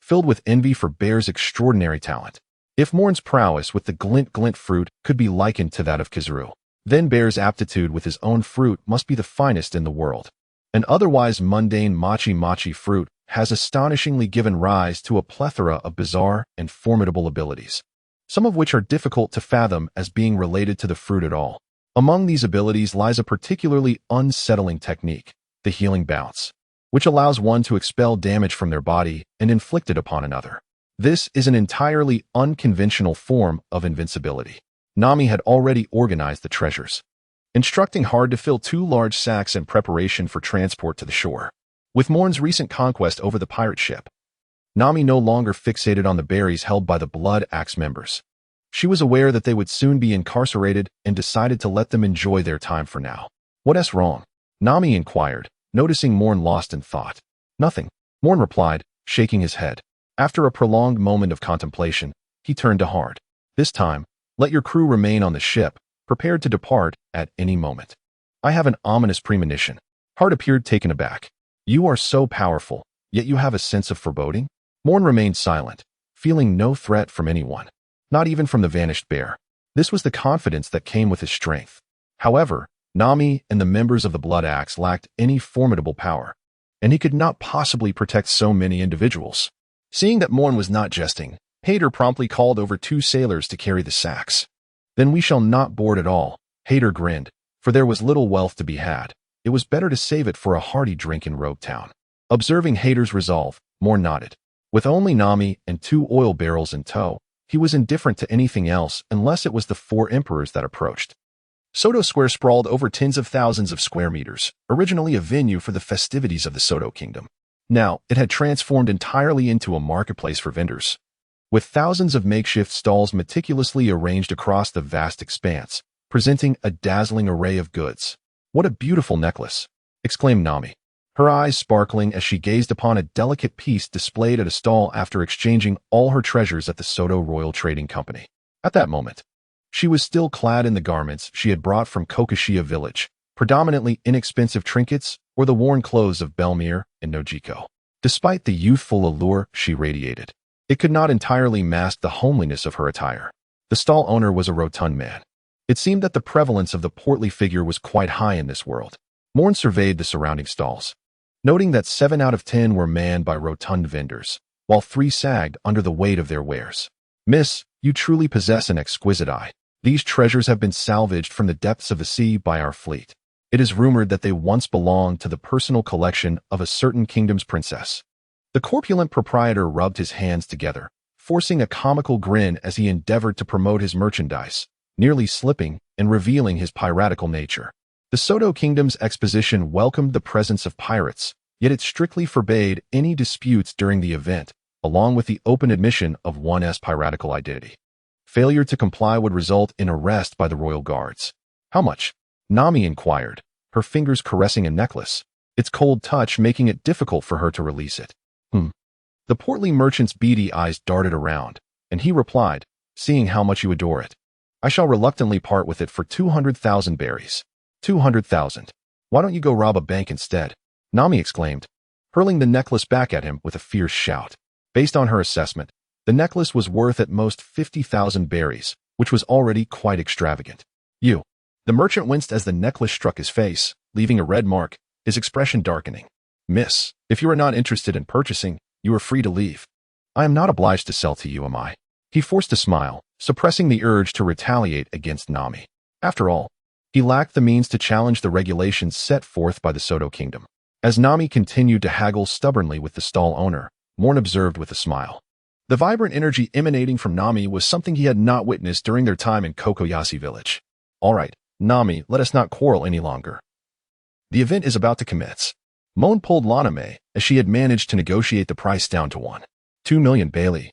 filled with envy for Bear's extraordinary talent. If Moen's prowess with the glint-glint fruit could be likened to that of Kizaru, then Bear's aptitude with his own fruit must be the finest in the world. An otherwise mundane machi-machi fruit has astonishingly given rise to a plethora of bizarre and formidable abilities, some of which are difficult to fathom as being related to the fruit at all. Among these abilities lies a particularly unsettling technique, the healing bounce, which allows one to expel damage from their body and inflict it upon another. This is an entirely unconventional form of invincibility. Nami had already organized the treasures, instructing Hard to fill 2 large sacks in preparation for transport to the shore. With Moen's recent conquest over the pirate ship, Nami no longer fixated on the berries held by the Blood Axe members. She was aware that they would soon be incarcerated and decided to let them enjoy their time for now. What's wrong? Nami inquired, noticing Moen lost in thought. Nothing, Moen replied, shaking his head. After a prolonged moment of contemplation, he turned to Hard. This time, let your crew remain on the ship, prepared to depart at any moment. I have an ominous premonition. Hard appeared taken aback. You are so powerful, yet you have a sense of foreboding? Moen remained silent, feeling no threat from anyone, not even from the vanished bear. This was the confidence that came with his strength. However, Nami and the members of the Blood Axe lacked any formidable power, and he could not possibly protect so many individuals. Seeing that Moen was not jesting, Hader promptly called over 2 sailors to carry the sacks. Then we shall not board at all, Hader grinned, for there was little wealth to be had. It was better to save it for a hearty drink in Rogue Town. Observing Hader's resolve, Moen nodded. With only Nami and 2 oil barrels in tow, he was indifferent to anything else unless it was the 4 emperors that approached. Soto Square sprawled over tens of thousands of square meters, originally a venue for the festivities of the Soto Kingdom. Now, it had transformed entirely into a marketplace for vendors, with thousands of makeshift stalls meticulously arranged across the vast expanse, presenting a dazzling array of goods. What a beautiful necklace, exclaimed Nami, her eyes sparkling as she gazed upon a delicate piece displayed at a stall after exchanging all her treasures at the Soto Royal Trading Company. At that moment, she was still clad in the garments she had brought from Kokoshiya village, predominantly inexpensive trinkets or the worn clothes of Belmere and Nojiko. Despite the youthful allure she radiated, it could not entirely mask the homeliness of her attire. The stall owner was a rotund man. It seemed that the prevalence of the portly figure was quite high in this world. Moen surveyed the surrounding stalls, noting that 7 out of 10 were manned by rotund vendors, while 3 sagged under the weight of their wares. Miss, you truly possess an exquisite eye. These treasures have been salvaged from the depths of the sea by our fleet. It is rumored that they once belonged to the personal collection of a certain kingdom's princess. The corpulent proprietor rubbed his hands together, forcing a comical grin as he endeavored to promote his merchandise, nearly slipping and revealing his piratical nature. The Soto Kingdom's exposition welcomed the presence of pirates, yet it strictly forbade any disputes during the event, along with the open admission of one's piratical identity. Failure to comply would result in arrest by the royal guards. How much? Nami inquired, her fingers caressing a necklace, its cold touch making it difficult for her to release it. The portly merchant's beady eyes darted around, and he replied, seeing how much you adore it. I shall reluctantly part with it for 200,000 berries. 200,000. Why don't you go rob a bank instead? Nami exclaimed, hurling the necklace back at him with a fierce shout. Based on her assessment, the necklace was worth at most 50,000 berries, which was already quite extravagant. You. The merchant winced as the necklace struck his face, leaving a red mark, his expression darkening. Miss, if you are not interested in purchasing, you are free to leave. I am not obliged to sell to you, am I? He forced a smile, suppressing the urge to retaliate against Nami. After all, he lacked the means to challenge the regulations set forth by the Soto Kingdom. As Nami continued to haggle stubbornly with the stall owner, Moen observed with a smile. The vibrant energy emanating from Nami was something he had not witnessed during their time in Kokoyashi village. All right, Nami, let us not quarrel any longer. The event is about to commence. Moen pulled Laname, as she had managed to negotiate the price down to 2 million Bailey.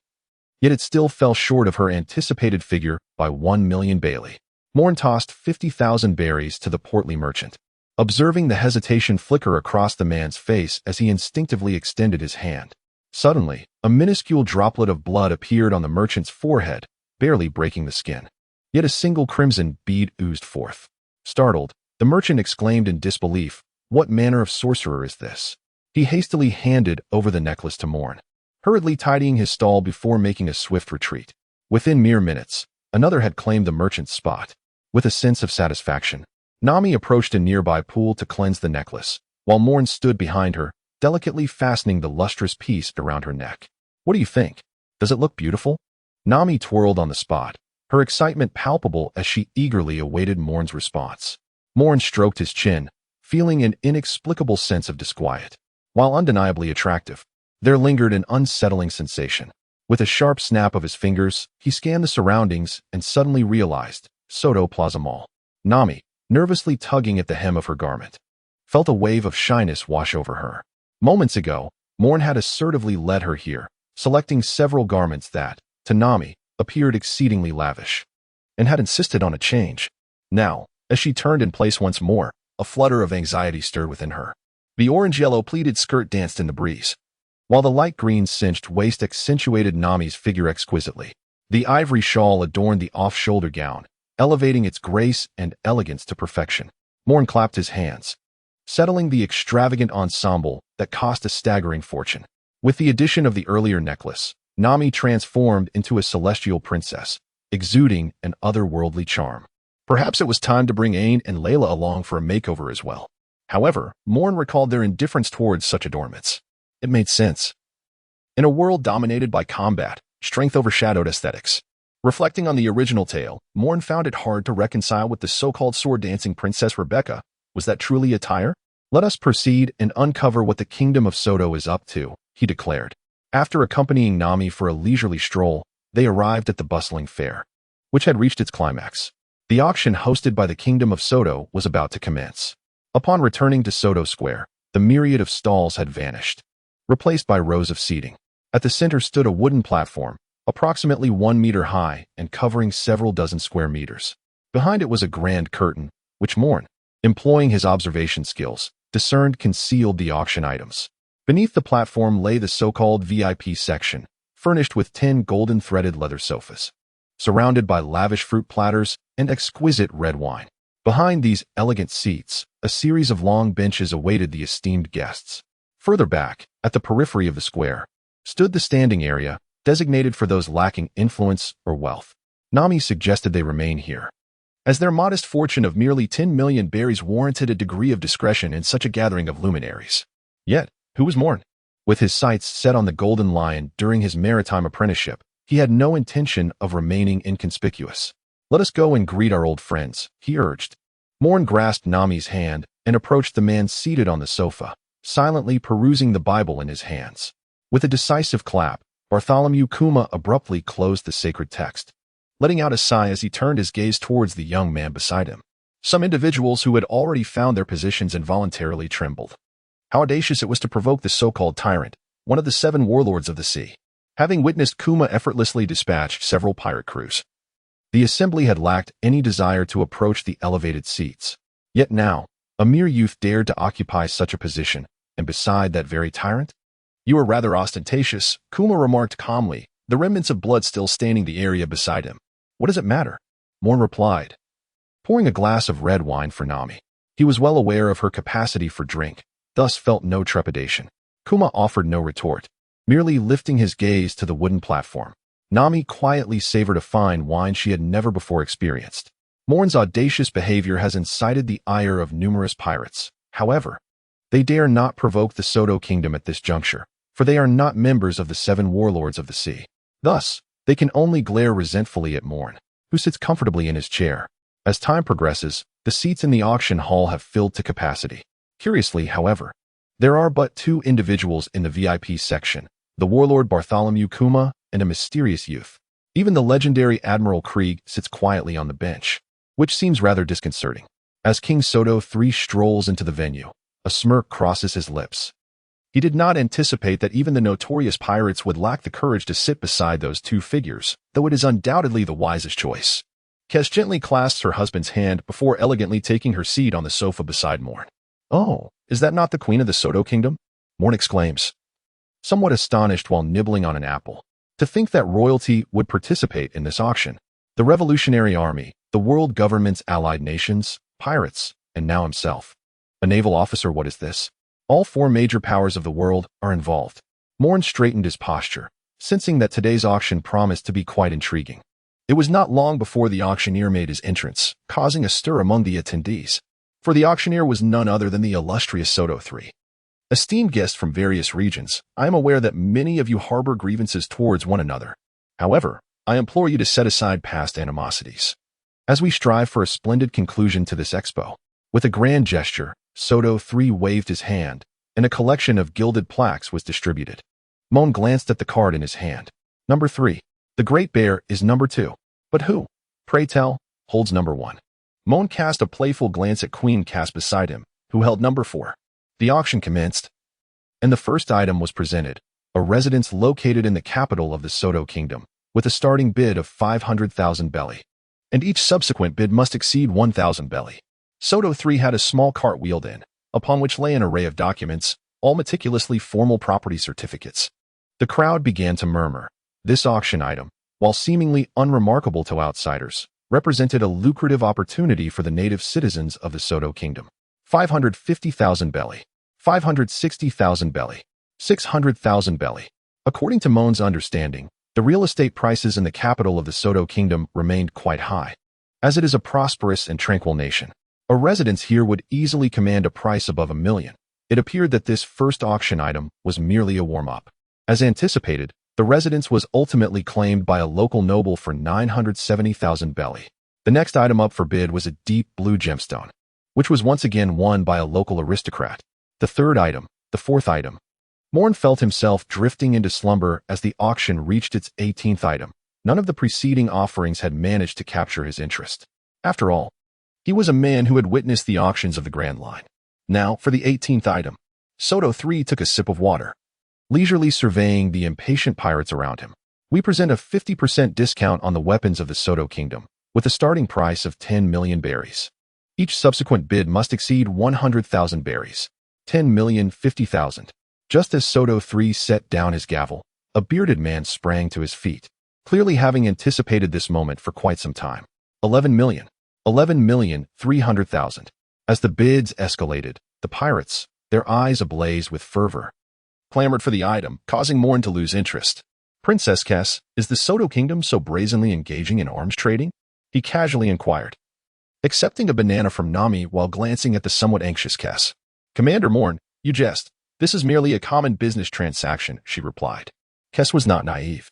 Yet it still fell short of her anticipated figure by 1 million Bailey. Moen tossed 50,000 berries to the portly merchant, observing the hesitation flicker across the man's face as he instinctively extended his hand. Suddenly, a minuscule droplet of blood appeared on the merchant's forehead, barely breaking the skin. Yet a single crimson bead oozed forth. Startled, the merchant exclaimed in disbelief, "What manner of sorcerer is this?" He hastily handed over the necklace to Moen, hurriedly tidying his stall before making a swift retreat. Within mere minutes, another had claimed the merchant's spot. With a sense of satisfaction, Nami approached a nearby pool to cleanse the necklace, while Moen stood behind her, delicately fastening the lustrous piece around her neck. What do you think? Does it look beautiful? Nami twirled on the spot, her excitement palpable as she eagerly awaited Moen's response. Moen stroked his chin, feeling an inexplicable sense of disquiet. While undeniably attractive, there lingered an unsettling sensation. With a sharp snap of his fingers, he scanned the surroundings and suddenly realized Soto Plaza Mall. Nami, nervously tugging at the hem of her garment, felt a wave of shyness wash over her. Moments ago, Moen had assertively led her here, selecting several garments that, to Nami, appeared exceedingly lavish, and had insisted on a change. Now, as she turned in place once more, a flutter of anxiety stirred within her. The orange-yellow pleated skirt danced in the breeze, while the light green cinched waist accentuated Nami's figure exquisitely. The ivory shawl adorned the off-shoulder gown, elevating its grace and elegance to perfection. Moen clapped his hands, settling the extravagant ensemble that cost a staggering fortune. With the addition of the earlier necklace, Nami transformed into a celestial princess, exuding an otherworldly charm. Perhaps it was time to bring Ain and Layla along for a makeover as well. However, Moen recalled their indifference towards such adornments. It made sense. In a world dominated by combat, strength overshadowed aesthetics. Reflecting on the original tale, Moen found it hard to reconcile with the so-called sword-dancing Princess Rebecca. Was that truly attire? Let us proceed and uncover what the Kingdom of Soto is up to, he declared. After accompanying Nami for a leisurely stroll, they arrived at the bustling fair, which had reached its climax. The auction hosted by the Kingdom of Soto was about to commence. Upon returning to Soto Square, the myriad of stalls had vanished, replaced by rows of seating. At the center stood a wooden platform, approximately 1 meter high and covering several dozen square meters. Behind it was a grand curtain, which Moen, employing his observation skills, discerned concealed the auction items. Beneath the platform lay the so-called VIP section, furnished with 10 golden-threaded leather sofas, surrounded by lavish fruit platters and exquisite red wine. Behind these elegant seats, a series of long benches awaited the esteemed guests. Further back, at the periphery of the square, stood the standing area, designated for those lacking influence or wealth. Nami suggested they remain here, as their modest fortune of merely 10 million berries warranted a degree of discretion in such a gathering of luminaries. Yet, who was Moen? With his sights set on the Golden Lion during his maritime apprenticeship, he had no intention of remaining inconspicuous. Let us go and greet our old friends, he urged. Moen grasped Nami's hand and approached the man seated on the sofa, silently perusing the Bible in his hands. With a decisive clap, Bartholomew Kuma abruptly closed the sacred text, letting out a sigh as he turned his gaze towards the young man beside him. Some individuals who had already found their positions involuntarily trembled. How audacious it was to provoke the so-called tyrant, one of the 7 warlords of the sea. Having witnessed Kuma effortlessly dispatch several pirate crews, the assembly had lacked any desire to approach the elevated seats. Yet now, a mere youth dared to occupy such a position, and beside that very tyrant? You are rather ostentatious, Kuma remarked calmly, the remnants of blood still staining the area beside him. What does it matter? Moen replied, pouring a glass of red wine for Nami. He was well aware of her capacity for drink, thus felt no trepidation. Kuma offered no retort, merely lifting his gaze to the wooden platform. Nami quietly savored a fine wine she had never before experienced. Moen's audacious behavior has incited the ire of numerous pirates. However, they dare not provoke the Soto Kingdom at this juncture, for they are not members of the 7 warlords of the sea. Thus, they can only glare resentfully at Moen, who sits comfortably in his chair. As time progresses, the seats in the auction hall have filled to capacity. Curiously, however, there are but 2 individuals in the VIP section, the warlord Bartholomew Kuma and a mysterious youth. Even the legendary Admiral Krieg sits quietly on the bench, which seems rather disconcerting. As King Soto III strolls into the venue, a smirk crosses his lips. He did not anticipate that even the notorious pirates would lack the courage to sit beside those 2 figures, though it is undoubtedly the wisest choice. Kes gently clasps her husband's hand before elegantly taking her seat on the sofa beside Moen. "Oh, is that not the Queen of the Soto Kingdom?" Moen exclaims, somewhat astonished while nibbling on an apple. To think that royalty would participate in this auction. The Revolutionary Army, the world government's allied nations, pirates, and now himself. A naval officer, what is this? All 4 major powers of the world are involved. Moen straightened his posture, sensing that today's auction promised to be quite intriguing. It was not long before the auctioneer made his entrance, causing a stir among the attendees. For the auctioneer was none other than the illustrious Soto III. Esteemed guests from various regions, I am aware that many of you harbor grievances towards one another. However, I implore you to set aside past animosities, as we strive for a splendid conclusion to this expo. With a grand gesture, Soto III waved his hand, and a collection of gilded plaques was distributed. Moen glanced at the card in his hand. Number 3. The Great Bear is number 2. But who, pray tell, holds number 1? Moen cast a playful glance at Queen Cass beside him, who held number 4. The auction commenced, and the first item was presented, a residence located in the capital of the Soto Kingdom, with a starting bid of 500,000 belly. And each subsequent bid must exceed 1,000 belly. Soto III had a small cart wheeled in, upon which lay an array of documents, all meticulously formal property certificates. The crowd began to murmur. This auction item, while seemingly unremarkable to outsiders, represented a lucrative opportunity for the native citizens of the Soto Kingdom. 550,000 belly, 560,000 belly, 600,000 belly. According to Moen's understanding, the real estate prices in the capital of the Soto Kingdom remained quite high. As it is a prosperous and tranquil nation, a residence here would easily command a price above $1 million. It appeared that this first auction item was merely a warm-up. As anticipated, the residence was ultimately claimed by a local noble for 970,000 belly. The next item up for bid was a deep blue gemstone, which was once again won by a local aristocrat. The third item, the fourth item. Moen felt himself drifting into slumber as the auction reached its 18th item. None of the preceding offerings had managed to capture his interest. After all, he was a man who had witnessed the auctions of the Grand Line. Now, for the 18th item. Soto III took a sip of water, leisurely surveying the impatient pirates around him. We present a 50% discount on the weapons of the Soto Kingdom, with a starting price of 10 million berries. Each subsequent bid must exceed 100,000 berries. 10,050,000. Just as Soto III set down his gavel, a bearded man sprang to his feet, clearly having anticipated this moment for quite some time. 11 million. 11,300,000. As the bids escalated, the pirates, their eyes ablaze with fervor, clamored for the item, causing Moen to lose interest. Princess Cass, is the Soto Kingdom so brazenly engaging in arms trading? He casually inquired, accepting a banana from Nami while glancing at the somewhat anxious Cass. Commander Moen, you jest. This is merely a common business transaction, she replied. Cass was not naive.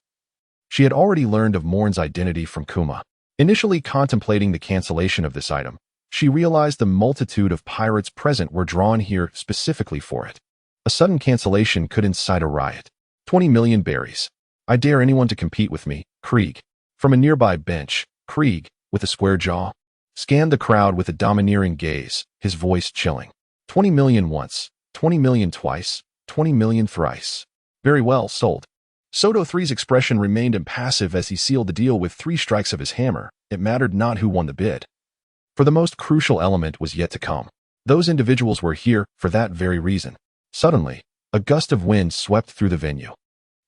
She had already learned of Moen's identity from Kuma. Initially contemplating the cancellation of this item, she realized the multitude of pirates present were drawn here specifically for it. A sudden cancellation could incite a riot. 20 million berries. I dare anyone to compete with me, Krieg. From a nearby bench, Krieg, with a square jaw, scanned the crowd with a domineering gaze, his voice chilling. 20 million once, 20 million twice, 20 million thrice. Very well, sold. Soto III's expression remained impassive as he sealed the deal with 3 strikes of his hammer. It mattered not who won the bid. For the most crucial element was yet to come. Those individuals were here for that very reason. Suddenly, a gust of wind swept through the venue,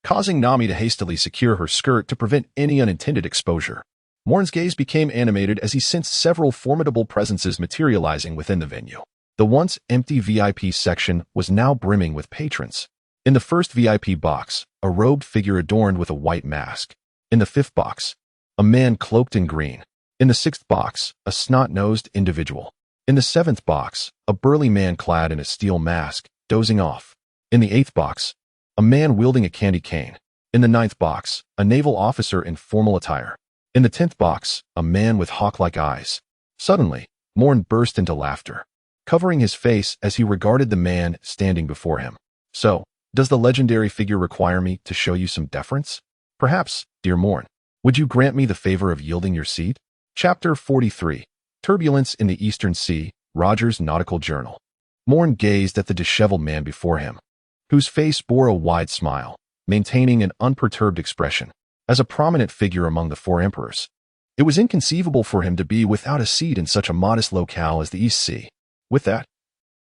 causing Nami to hastily secure her skirt to prevent any unintended exposure. Moen's gaze became animated as he sensed several formidable presences materializing within the venue. The once empty VIP section was now brimming with patrons. In the first VIP box, a robed figure adorned with a white mask. In the fifth box, a man cloaked in green. In the sixth box, a snot-nosed individual. In the seventh box, a burly man clad in a steel mask, dozing off. In the eighth box, a man wielding a candy cane. In the ninth box, a naval officer in formal attire. In the 10th box, a man with hawk-like eyes. Suddenly, Moen burst into laughter, covering his face as he regarded the man standing before him. So, does the legendary figure require me to show you some deference? Perhaps, dear Moen, would you grant me the favor of yielding your seat? Chapter 43. Turbulence in the Eastern Sea, Roger's Nautical Journal. Moen gazed at the disheveled man before him, whose face bore a wide smile, maintaining an unperturbed expression. As a prominent figure among the four emperors, it was inconceivable for him to be without a seat in such a modest locale as the East Sea. With that,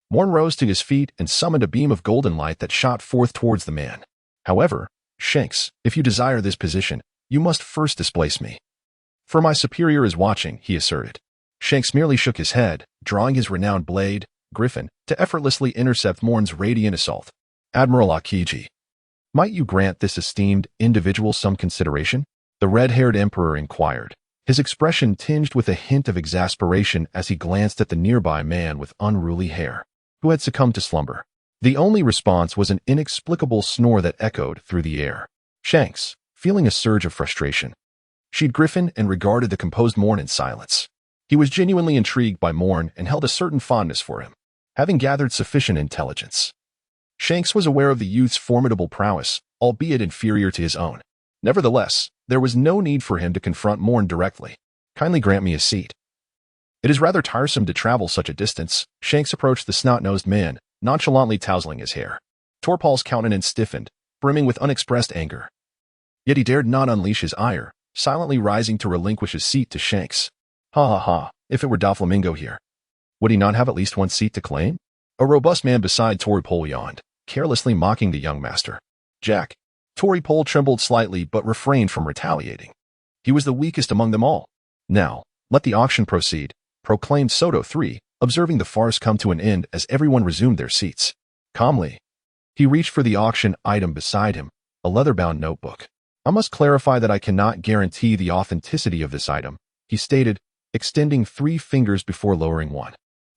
Moen rose to his feet and summoned a beam of golden light that shot forth towards the man. However, Shanks, if you desire this position, you must first displace me. For my superior is watching, he asserted. Shanks merely shook his head, drawing his renowned blade, Griffin, to effortlessly intercept Moen's radiant assault. Admiral Akiji, might you grant this esteemed individual some consideration? The red-haired emperor inquired, his expression tinged with a hint of exasperation as he glanced at the nearby man with unruly hair, who had succumbed to slumber. The only response was an inexplicable snore that echoed through the air. Shanks, feeling a surge of frustration, she'd Griffin and regarded the composed Moen in silence. He was genuinely intrigued by Moen and held a certain fondness for him, having gathered sufficient intelligence. Shanks was aware of the youth's formidable prowess, albeit inferior to his own. Nevertheless, there was no need for him to confront Moen directly. Kindly grant me a seat. It is rather tiresome to travel such a distance. Shanks approached the snot-nosed man, nonchalantly tousling his hair. Torpal's countenance stiffened, brimming with unexpressed anger. Yet he dared not unleash his ire, silently rising to relinquish his seat to Shanks. Ha ha ha, if it were Doflamingo here, would he not have at least one seat to claim? A robust man beside Torpal yawned, carelessly mocking the young master. Jack. Torpal trembled slightly but refrained from retaliating. He was the weakest among them all. Now, let the auction proceed, proclaimed Soto III, observing the farce come to an end as everyone resumed their seats. Calmly, he reached for the auction item beside him, a leather-bound notebook. I must clarify that I cannot guarantee the authenticity of this item, he stated, extending 3 fingers before lowering one.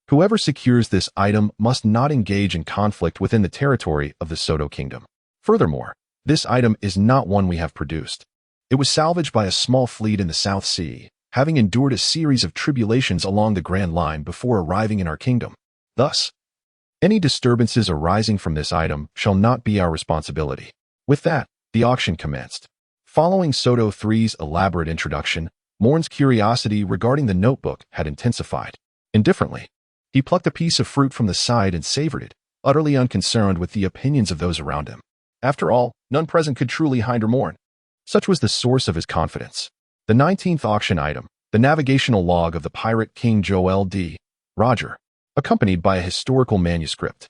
Whoever secures this item must not engage in conflict within the territory of the Soto Kingdom. Furthermore, this item is not one we have produced. It was salvaged by a small fleet in the South Sea, having endured a series of tribulations along the Grand Line before arriving in our kingdom. Thus, any disturbances arising from this item shall not be our responsibility. With that, the auction commenced. Following Soto III's elaborate introduction, Moen's curiosity regarding the notebook had intensified. Indifferently, he plucked a piece of fruit from the side and savored it, utterly unconcerned with the opinions of those around him. After all, none present could truly hinder Moen. Such was the source of his confidence. The 19th auction item, the navigational log of the pirate King Jiuyue D. Roger, accompanied by a historical manuscript.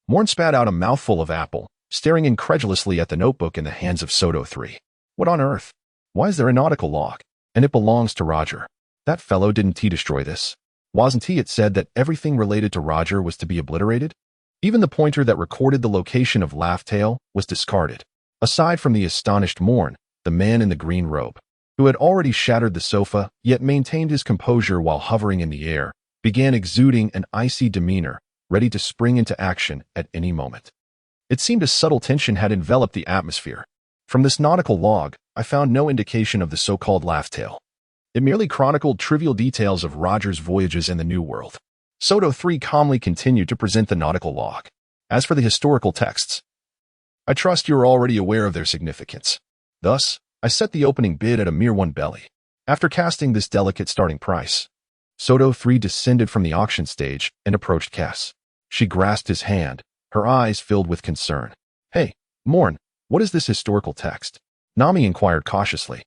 Moen spat out a mouthful of apple, staring incredulously at the notebook in the hands of Soto III. What on earth? Why is there a nautical log? And it belongs to Roger. That fellow, didn't he destroy this? Wasn't he it said that everything related to Roger was to be obliterated? Even the pointer that recorded the location of Laugh-Tale was discarded. Aside from the astonished Moen, the man in the green robe, who had already shattered the sofa yet maintained his composure while hovering in the air, began exuding an icy demeanor, ready to spring into action at any moment. It seemed a subtle tension had enveloped the atmosphere. From this nautical log, I found no indication of the so-called Laugh-Tale. It merely chronicled trivial details of Roger's voyages in the New World. Soto III calmly continued to present the nautical log. As for the historical texts, I trust you are already aware of their significance. Thus, I set the opening bid at a mere 1 belly. After casting this delicate starting price, Soto III descended from the auction stage and approached Cass. She grasped his hand, her eyes filled with concern. Hey, Moen, what is this historical text? Nami inquired cautiously,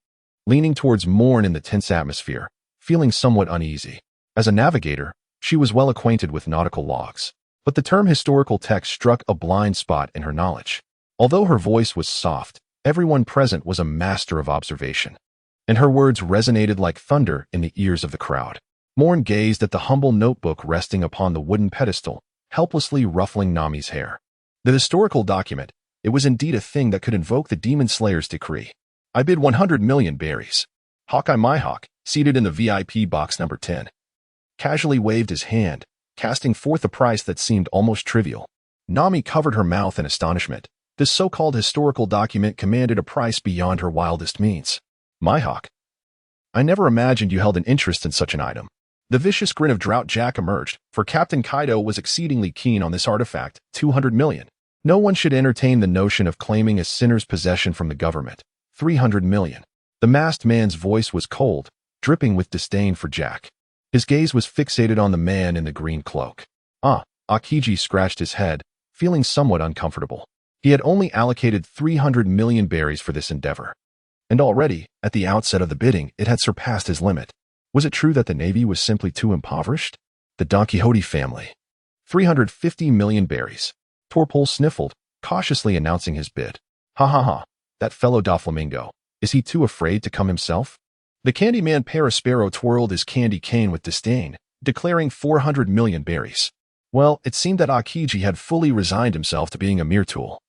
leaning towards Moen in the tense atmosphere, feeling somewhat uneasy. As a navigator, she was well acquainted with nautical logs, but the term historical text struck a blind spot in her knowledge. Although her voice was soft, everyone present was a master of observation. and her words resonated like thunder in the ears of the crowd. Moen gazed at the humble notebook resting upon the wooden pedestal, helplessly ruffling Nami's hair. The historical document, it was indeed a thing that could invoke the Demon Slayer's decree. I bid 100 million berries. Hawkeye my hawk, seated in the VIP box number 10, casually waved his hand, casting forth a price that seemed almost trivial. Nami covered her mouth in astonishment. This so-called historical document commanded a price beyond her wildest means. My hawk. I never imagined you held an interest in such an item. The vicious grin of Drought Jack emerged, for Captain Kaido was exceedingly keen on this artifact, 200 million. No one should entertain the notion of claiming a sinner's possession from the government. 300 million. The masked man's voice was cold, dripping with disdain for Jack. His gaze was fixated on the man in the green cloak. Akiji scratched his head, feeling somewhat uncomfortable. He had only allocated 300 million berries for this endeavor. And already, at the outset of the bidding, it had surpassed his limit. Was it true that the Navy was simply too impoverished? The Don Quixote family. 350 million berries. Torpole sniffled, cautiously announcing his bid. Ha ha ha, that fellow Doflamingo. Is he too afraid to come himself? The Candyman Parasparrow twirled his candy cane with disdain, declaring 400 million berries. Well, it seemed that Akiji had fully resigned himself to being a mere tool.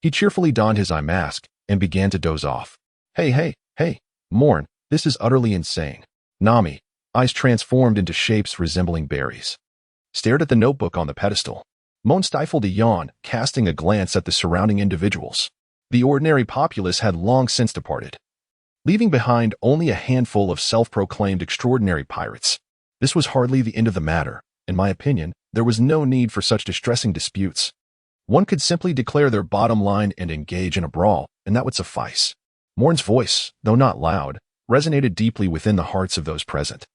He cheerfully donned his eye mask and began to doze off. Hey, Moen, this is utterly insane. Nami, eyes transformed into shapes resembling berries, stared at the notebook on the pedestal. Moen stifled a yawn, casting a glance at the surrounding individuals. The ordinary populace had long since departed, leaving behind only a handful of self-proclaimed extraordinary pirates. This was hardly the end of the matter. In my opinion, there was no need for such distressing disputes. One could simply declare their bottom line and engage in a brawl, and that would suffice. Moen's voice, though not loud, resonated deeply within the hearts of those present.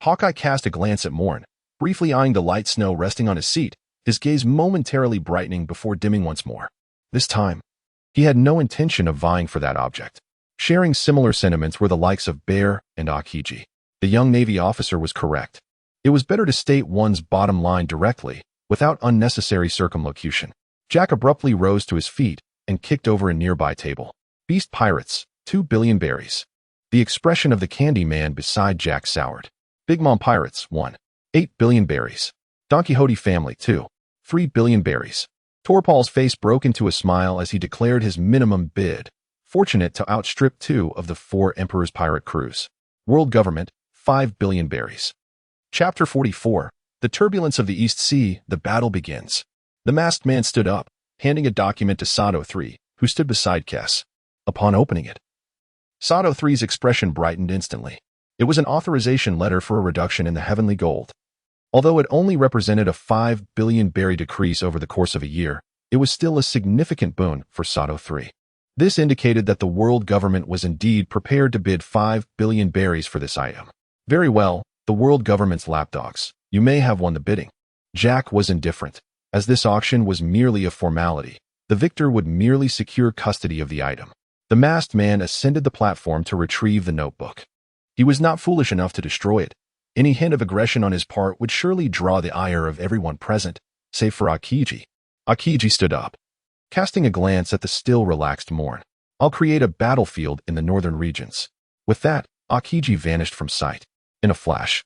Hawkeye cast a glance at Moen, briefly eyeing the light snow resting on his seat, his gaze momentarily brightening before dimming once more. This time, he had no intention of vying for that object. Sharing similar sentiments were the likes of Bear and Akiji. The young Navy officer was correct. It was better to state one's bottom line directly, without unnecessary circumlocution. Jack abruptly rose to his feet and kicked over a nearby table. Beast Pirates, 2 billion berries. The expression of the candy man beside Jack soured. Big Mom Pirates, 1. 8 billion berries. Don Quixote family, 2. 3 billion berries. Torpal's face broke into a smile as he declared his minimum bid, fortunate to outstrip 2 of the 4 Emperor's pirate crews. World Government, 5 billion berries. Chapter 44. The Turbulence of the East Sea, the battle begins. The masked man stood up, handing a document to Sato 3, who stood beside Kess. Upon opening it, Sato 3's expression brightened instantly. It was an authorization letter for a reduction in the heavenly gold. Although it only represented a 5 billion berry decrease over the course of a year, it was still a significant boon for Sato 3. This indicated that the world government was indeed prepared to bid 5 billion berries for this item. Very well, the world government's lapdogs. You may have won the bidding. Jack was indifferent. As this auction was merely a formality, the victor would merely secure custody of the item. The masked man ascended the platform to retrieve the notebook. He was not foolish enough to destroy it. Any hint of aggression on his part would surely draw the ire of everyone present, save for Akiji. Akiji stood up, casting a glance at the still relaxed Moen. I'll create a battlefield in the northern regions. With that, Akiji vanished from sight. In a flash,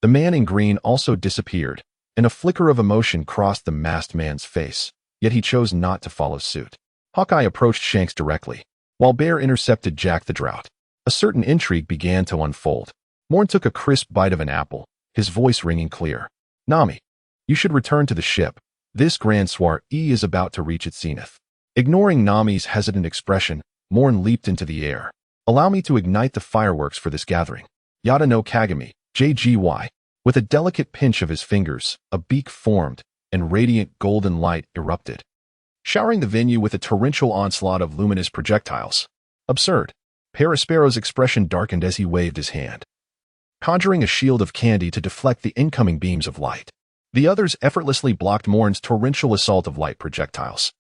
the man in green also disappeared, and a flicker of emotion crossed the masked man's face, yet he chose not to follow suit. Hawkeye approached Shanks directly, while Bear intercepted Jack the Drought. A certain intrigue began to unfold. Moen took a crisp bite of an apple, his voice ringing clear. Nami, you should return to the ship. This grand soiree is about to reach its zenith. Ignoring Nami's hesitant expression, Moen leaped into the air. Allow me to ignite the fireworks for this gathering. Yada no Kagami, JGY. With a delicate pinch of his fingers, a beak formed, and radiant golden light erupted, showering the venue with a torrential onslaught of luminous projectiles. Absurd. Parasparrow's expression darkened as he waved his hand, conjuring a shield of candy to deflect the incoming beams of light. The others effortlessly blocked Moen's torrential assault of light projectiles.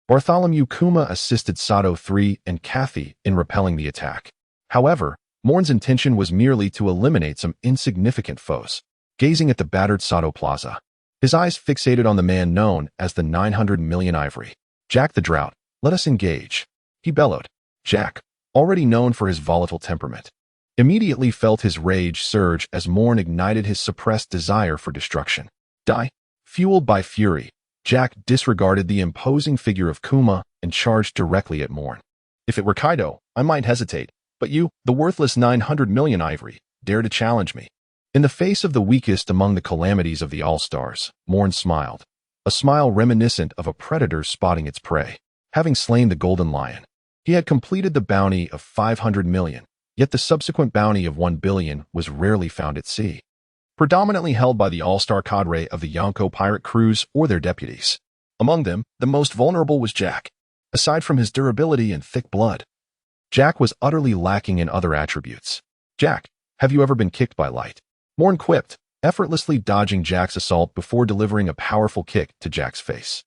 Bartholomew Kuma assisted Sato 3 and Kathy in repelling the attack. However, Moen's intention was merely to eliminate some insignificant foes. Gazing at the battered Sato Plaza, his eyes fixated on the man known as the 900 million ivory. Jack the Drought, let us engage, he bellowed. Jack, already known for his volatile temperament, immediately felt his rage surge as Moen ignited his suppressed desire for destruction. Die. Fueled by fury, Jack disregarded the imposing figure of Kuma and charged directly at Moen. If it were Kaido, I might hesitate, but you, the worthless 900 million ivory, dare to challenge me. In the face of the weakest among the calamities of the All-Stars, Moen smiled, a smile reminiscent of a predator spotting its prey. Having slain the Golden Lion, he had completed the bounty of 500 million, yet the subsequent bounty of 1 billion was rarely found at sea, predominantly held by the all-star cadre of the Yonko pirate crews or their deputies. Among them, the most vulnerable was Jack. Aside from his durability and thick blood, Jack was utterly lacking in other attributes. Jack, have you ever been kicked by light? Moen quipped, effortlessly dodging Jack's assault before delivering a powerful kick to Jack's face,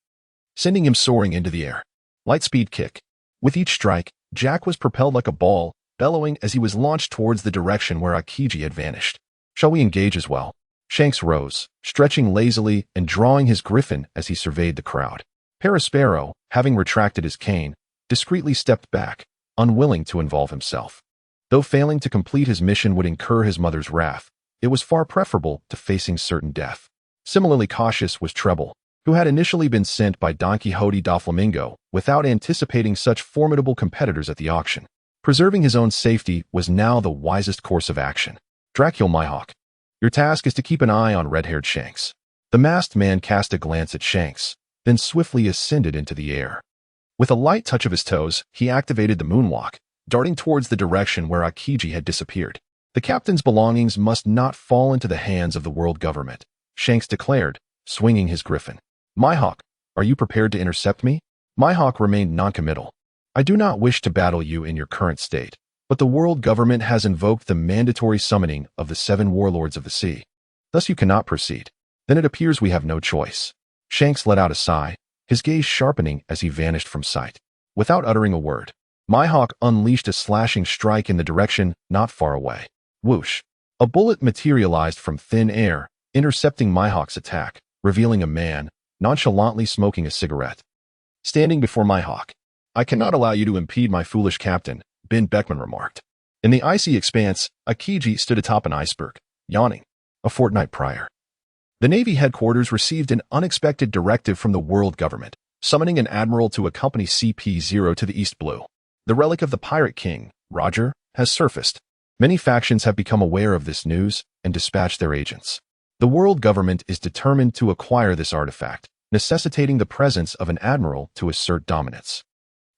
sending him soaring into the air. Lightspeed kick. With each strike, Jack was propelled like a ball, bellowing as he was launched towards the direction where Aokiji had vanished. Shall we engage as well? Shanks rose, stretching lazily and drawing his griffin as he surveyed the crowd. Parasparrow, having retracted his cane, discreetly stepped back, unwilling to involve himself. Though failing to complete his mission would incur his mother's wrath, it was far preferable to facing certain death. Similarly cautious was Treble, who had initially been sent by Don Quixote da Flamingo without anticipating such formidable competitors at the auction. Preserving his own safety was now the wisest course of action. Dracul Mihawk, your task is to keep an eye on red-haired Shanks. The masked man cast a glance at Shanks, then swiftly ascended into the air. With a light touch of his toes, he activated the moonwalk, darting towards the direction where Aokiji had disappeared. The captain's belongings must not fall into the hands of the world government, Shanks declared, swinging his griffin. Mihawk, are you prepared to intercept me? Mihawk remained noncommittal. I do not wish to battle you in your current state, but the world government has invoked the mandatory summoning of the 7 warlords of the sea. Thus you cannot proceed. Then it appears we have no choice. Shanks let out a sigh, his gaze sharpening as he vanished from sight. Without uttering a word, Mihawk unleashed a slashing strike in the direction not far away. Whoosh! A bullet materialized from thin air, intercepting Mihawk's attack, revealing a man, nonchalantly smoking a cigarette. Standing before Mihawk, I cannot allow you to impede my foolish captain, Ben Beckman remarked. In the icy expanse, Aokiji stood atop an iceberg, yawning. A fortnight prior, the Navy headquarters received an unexpected directive from the world government, summoning an admiral to accompany CP0 to the East Blue. The relic of the Pirate King, Roger, has surfaced. Many factions have become aware of this news and dispatched their agents. The world government is determined to acquire this artifact, necessitating the presence of an admiral to assert dominance.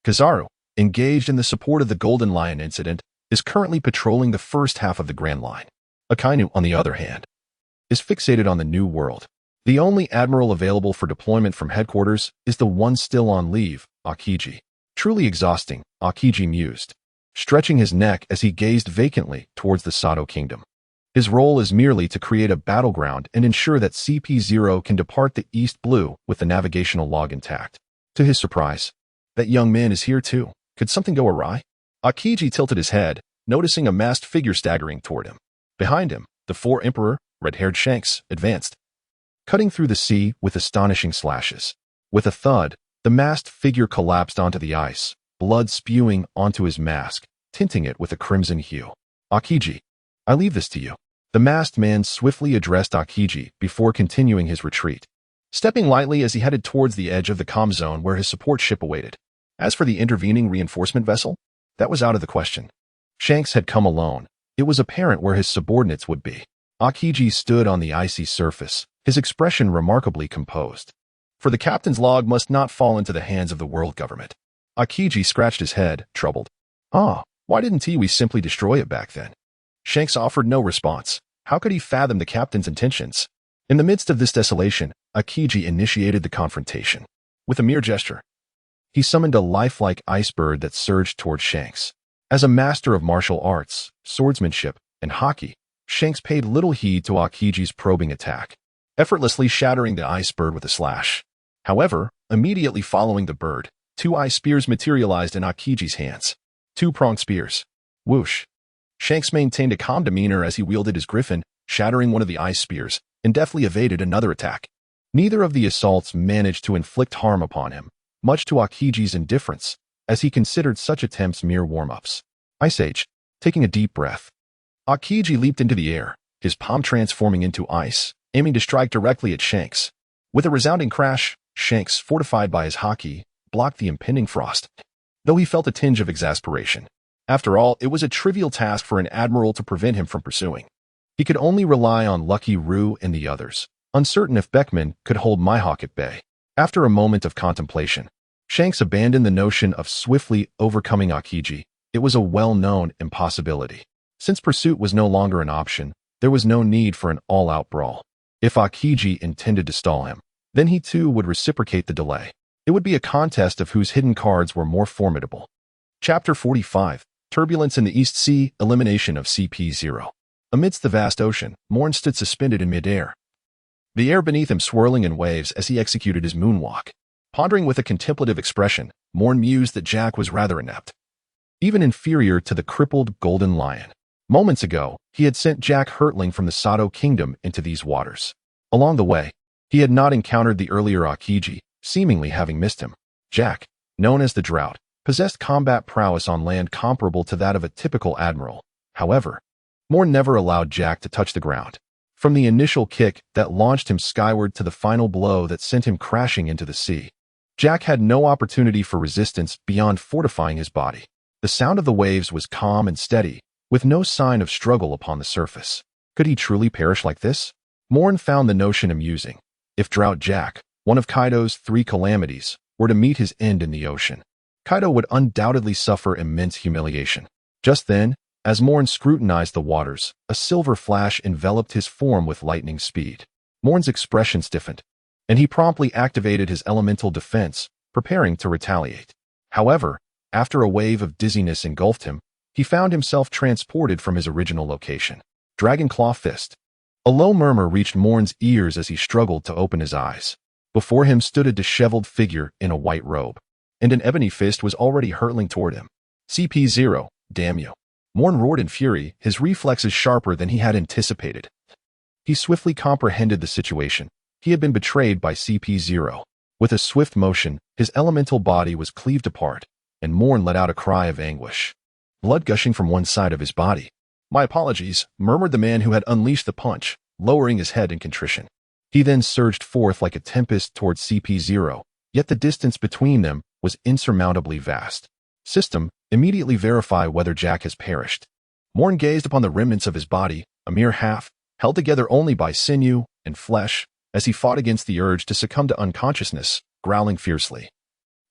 Kizaru, engaged in the support of the Golden Lion incident, is currently patrolling the first half of the Grand Line. Akainu, on the other hand, is fixated on the New World. The only admiral available for deployment from headquarters is the one still on leave, Aokiji. Truly exhausting, Aokiji mused, stretching his neck as he gazed vacantly towards the Sato Kingdom. His role is merely to create a battleground and ensure that CP0 can depart the East Blue with the navigational log intact. To his surprise, that young man is here too. Could something go awry? Aokiji tilted his head, noticing a masked figure staggering toward him. Behind him, the 4 Emperor, red-haired Shanks, advanced, cutting through the sea with astonishing slashes. With a thud, the masked figure collapsed onto the ice, blood spewing onto his mask, tinting it with a crimson hue. Aokiji, I leave this to you. The masked man swiftly addressed Aokiji before continuing his retreat, stepping lightly as he headed towards the edge of the comm zone where his support ship awaited. As for the intervening reinforcement vessel, that was out of the question. Shanks had come alone. It was apparent where his subordinates would be. Aokiji stood on the icy surface, his expression remarkably composed. For the captain's log must not fall into the hands of the world government. Aokiji scratched his head, troubled. Why didn't we simply destroy it back then? Shanks offered no response. How could he fathom the captain's intentions? In the midst of this desolation, Aokiji initiated the confrontation. With a mere gesture, he summoned a lifelike ice bird that surged toward Shanks. As a master of martial arts, swordsmanship, and hockey, Shanks paid little heed to Aokiji's probing attack, effortlessly shattering the ice bird with a slash. However, immediately following the bird, 2 ice spears materialized in Aokiji's hands. 2-pronged spears. Whoosh! Shanks maintained a calm demeanor as he wielded his griffin, shattering one of the ice spears, and deftly evaded another attack. Neither of the assaults managed to inflict harm upon him, much to Aokiji's indifference, as he considered such attempts mere warm-ups. Ice Age, taking a deep breath, Akiji leaped into the air, his palm transforming into ice, aiming to strike directly at Shanks. With a resounding crash, Shanks, fortified by his haki, blocked the impending frost, though he felt a tinge of exasperation. After all, it was a trivial task for an admiral to prevent him from pursuing. He could only rely on Lucky Roo and the others, uncertain if Beckman could hold Mihawk at bay. After a moment of contemplation, Shanks abandoned the notion of swiftly overcoming Akiji. It was a well-known impossibility. Since pursuit was no longer an option, there was no need for an all-out brawl. If Akiji intended to stall him, then he too would reciprocate the delay. It would be a contest of whose hidden cards were more formidable. Chapter 45, Turbulence in the East Sea, Elimination of CP0. Amidst the vast ocean, Moen stood suspended in midair, the air beneath him swirling in waves as he executed his moonwalk. Pondering with a contemplative expression, Moen mused that Jack was rather inept, even inferior to the crippled golden lion. Moments ago, he had sent Jack hurtling from the Sato kingdom into these waters. Along the way, he had not encountered the earlier Akiji, seemingly having missed him. Jack, known as the Drought, possessed combat prowess on land comparable to that of a typical admiral. However, Moen never allowed Jack to touch the ground. From the initial kick that launched him skyward to the final blow that sent him crashing into the sea, Jack had no opportunity for resistance beyond fortifying his body. The sound of the waves was calm and steady, with no sign of struggle upon the surface. Could he truly perish like this? Moen found the notion amusing. If Drought Jack, one of Kaido's 3 calamities, were to meet his end in the ocean, Kaido would undoubtedly suffer immense humiliation. Just then, as Moen scrutinized the waters, a silver flash enveloped his form with lightning speed. Moen's expression stiffened, and he promptly activated his elemental defense, preparing to retaliate. However, after a wave of dizziness engulfed him, he found himself transported from his original location. Dragon Claw Fist. A low murmur reached Moen's ears as he struggled to open his eyes. Before him stood a disheveled figure in a white robe, and an ebony fist was already hurtling toward him. CP0, damn you. Moen roared in fury, his reflexes sharper than he had anticipated. He swiftly comprehended the situation. He had been betrayed by CP0. With a swift motion, his elemental body was cleaved apart, and Moen let out a cry of anguish, blood gushing from one side of his body. My apologies, murmured the man who had unleashed the punch, lowering his head in contrition. He then surged forth like a tempest towards CP0, yet the distance between them was insurmountably vast. System, immediately verify whether Jack has perished. Moen gazed upon the remnants of his body, a mere half, held together only by sinew and flesh, as he fought against the urge to succumb to unconsciousness, growling fiercely.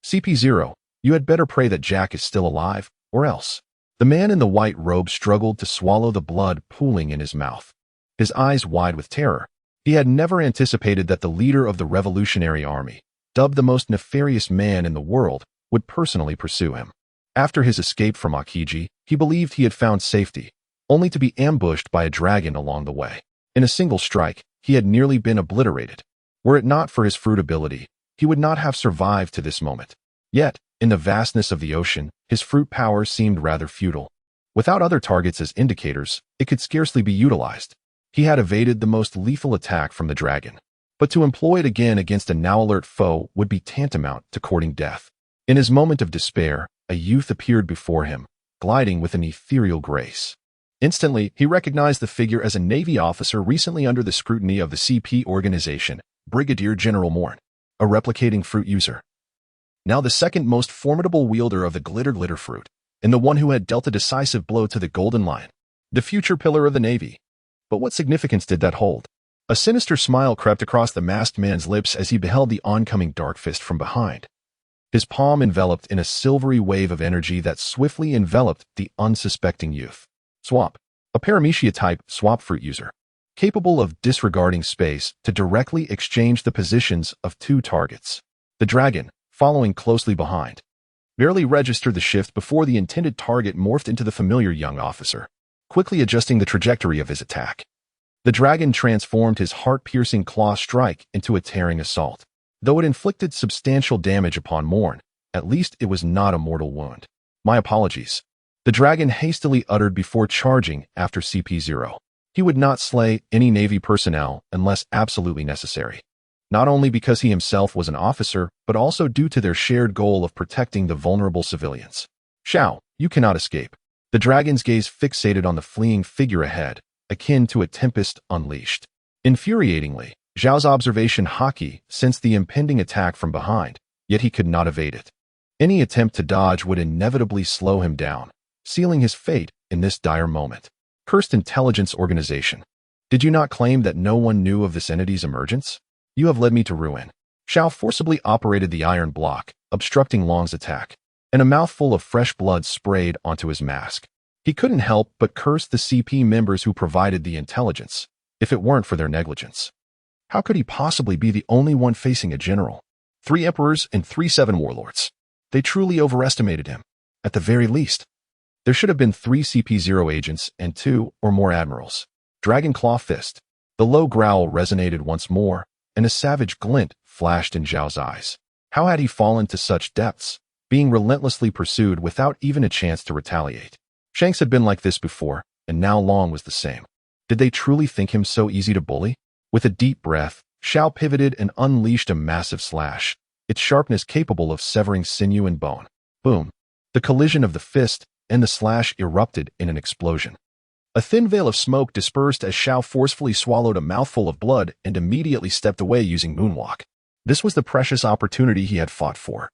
CP0, you had better pray that Jack is still alive, or else. The man in the white robe struggled to swallow the blood pooling in his mouth, his eyes wide with terror. He had never anticipated that the leader of the Revolutionary Army, dubbed the most nefarious man in the world, would personally pursue him. After his escape from Akiji, he believed he had found safety, only to be ambushed by a dragon along the way. In a single strike, he had nearly been obliterated. Were it not for his fruitability, he would not have survived to this moment. Yet, in the vastness of the ocean, his fruit power seemed rather futile. Without other targets as indicators, it could scarcely be utilized. He had evaded the most lethal attack from the dragon, but to employ it again against a now alert foe would be tantamount to courting death. In his moment of despair, a youth appeared before him, gliding with an ethereal grace. Instantly, he recognized the figure as a Navy officer recently under the scrutiny of the CP organization, Brigadier General Moen, a replicating fruit user. Now the second most formidable wielder of the glitter fruit, and the one who had dealt a decisive blow to the Golden Lion, the future pillar of the Navy. But what significance did that hold? A sinister smile crept across the masked man's lips as he beheld the oncoming Dark Fist from behind, his palm enveloped in a silvery wave of energy that swiftly enveloped the unsuspecting youth. Swap, a paramecia-type swap fruit user, capable of disregarding space to directly exchange the positions of 2 targets. The dragon, following closely behind, barely registered the shift before the intended target morphed into the familiar young officer, quickly adjusting the trajectory of his attack. The dragon transformed his heart-piercing claw strike into a tearing assault. Though it inflicted substantial damage upon Moen, at least it was not a mortal wound. My apologies. The dragon hastily uttered before charging after CP0. He would not slay any Navy personnel unless absolutely necessary. Not only because he himself was an officer, but also due to their shared goal of protecting the vulnerable civilians. Shao, you cannot escape. the dragon's gaze fixated on the fleeing figure ahead, akin to a tempest unleashed. Infuriatingly, Zhao's observation Haki sensed the impending attack from behind, yet he could not evade it. Any attempt to dodge would inevitably slow him down, sealing his fate in this dire moment. Cursed intelligence organization. Did you not claim that no one knew of this entity's emergence? You have led me to ruin. Zhao forcibly operated the iron block, obstructing Long's attack, and a mouthful of fresh blood sprayed onto his mask. He couldn't help but curse the CP members who provided the intelligence, if it weren't for their negligence. How could he possibly be the only one facing a general? 3 emperors and 3 7 warlords. They truly overestimated him. At the very least, there should have been 3 CP0 agents and 2 or more admirals. Dragon Claw Fist. The low growl resonated once more, and a savage glint flashed in Zhao's eyes. How had he fallen to such depths, being relentlessly pursued without even a chance to retaliate? Shanks had been like this before, and now Long was the same. Did they truly think him so easy to bully? With a deep breath, Zhao pivoted and unleashed a massive slash, its sharpness capable of severing sinew and bone. Boom! The collision of the fist and the slash erupted in an explosion. A thin veil of smoke dispersed as Zhao forcefully swallowed a mouthful of blood and immediately stepped away using moonwalk. This was the precious opportunity he had fought for.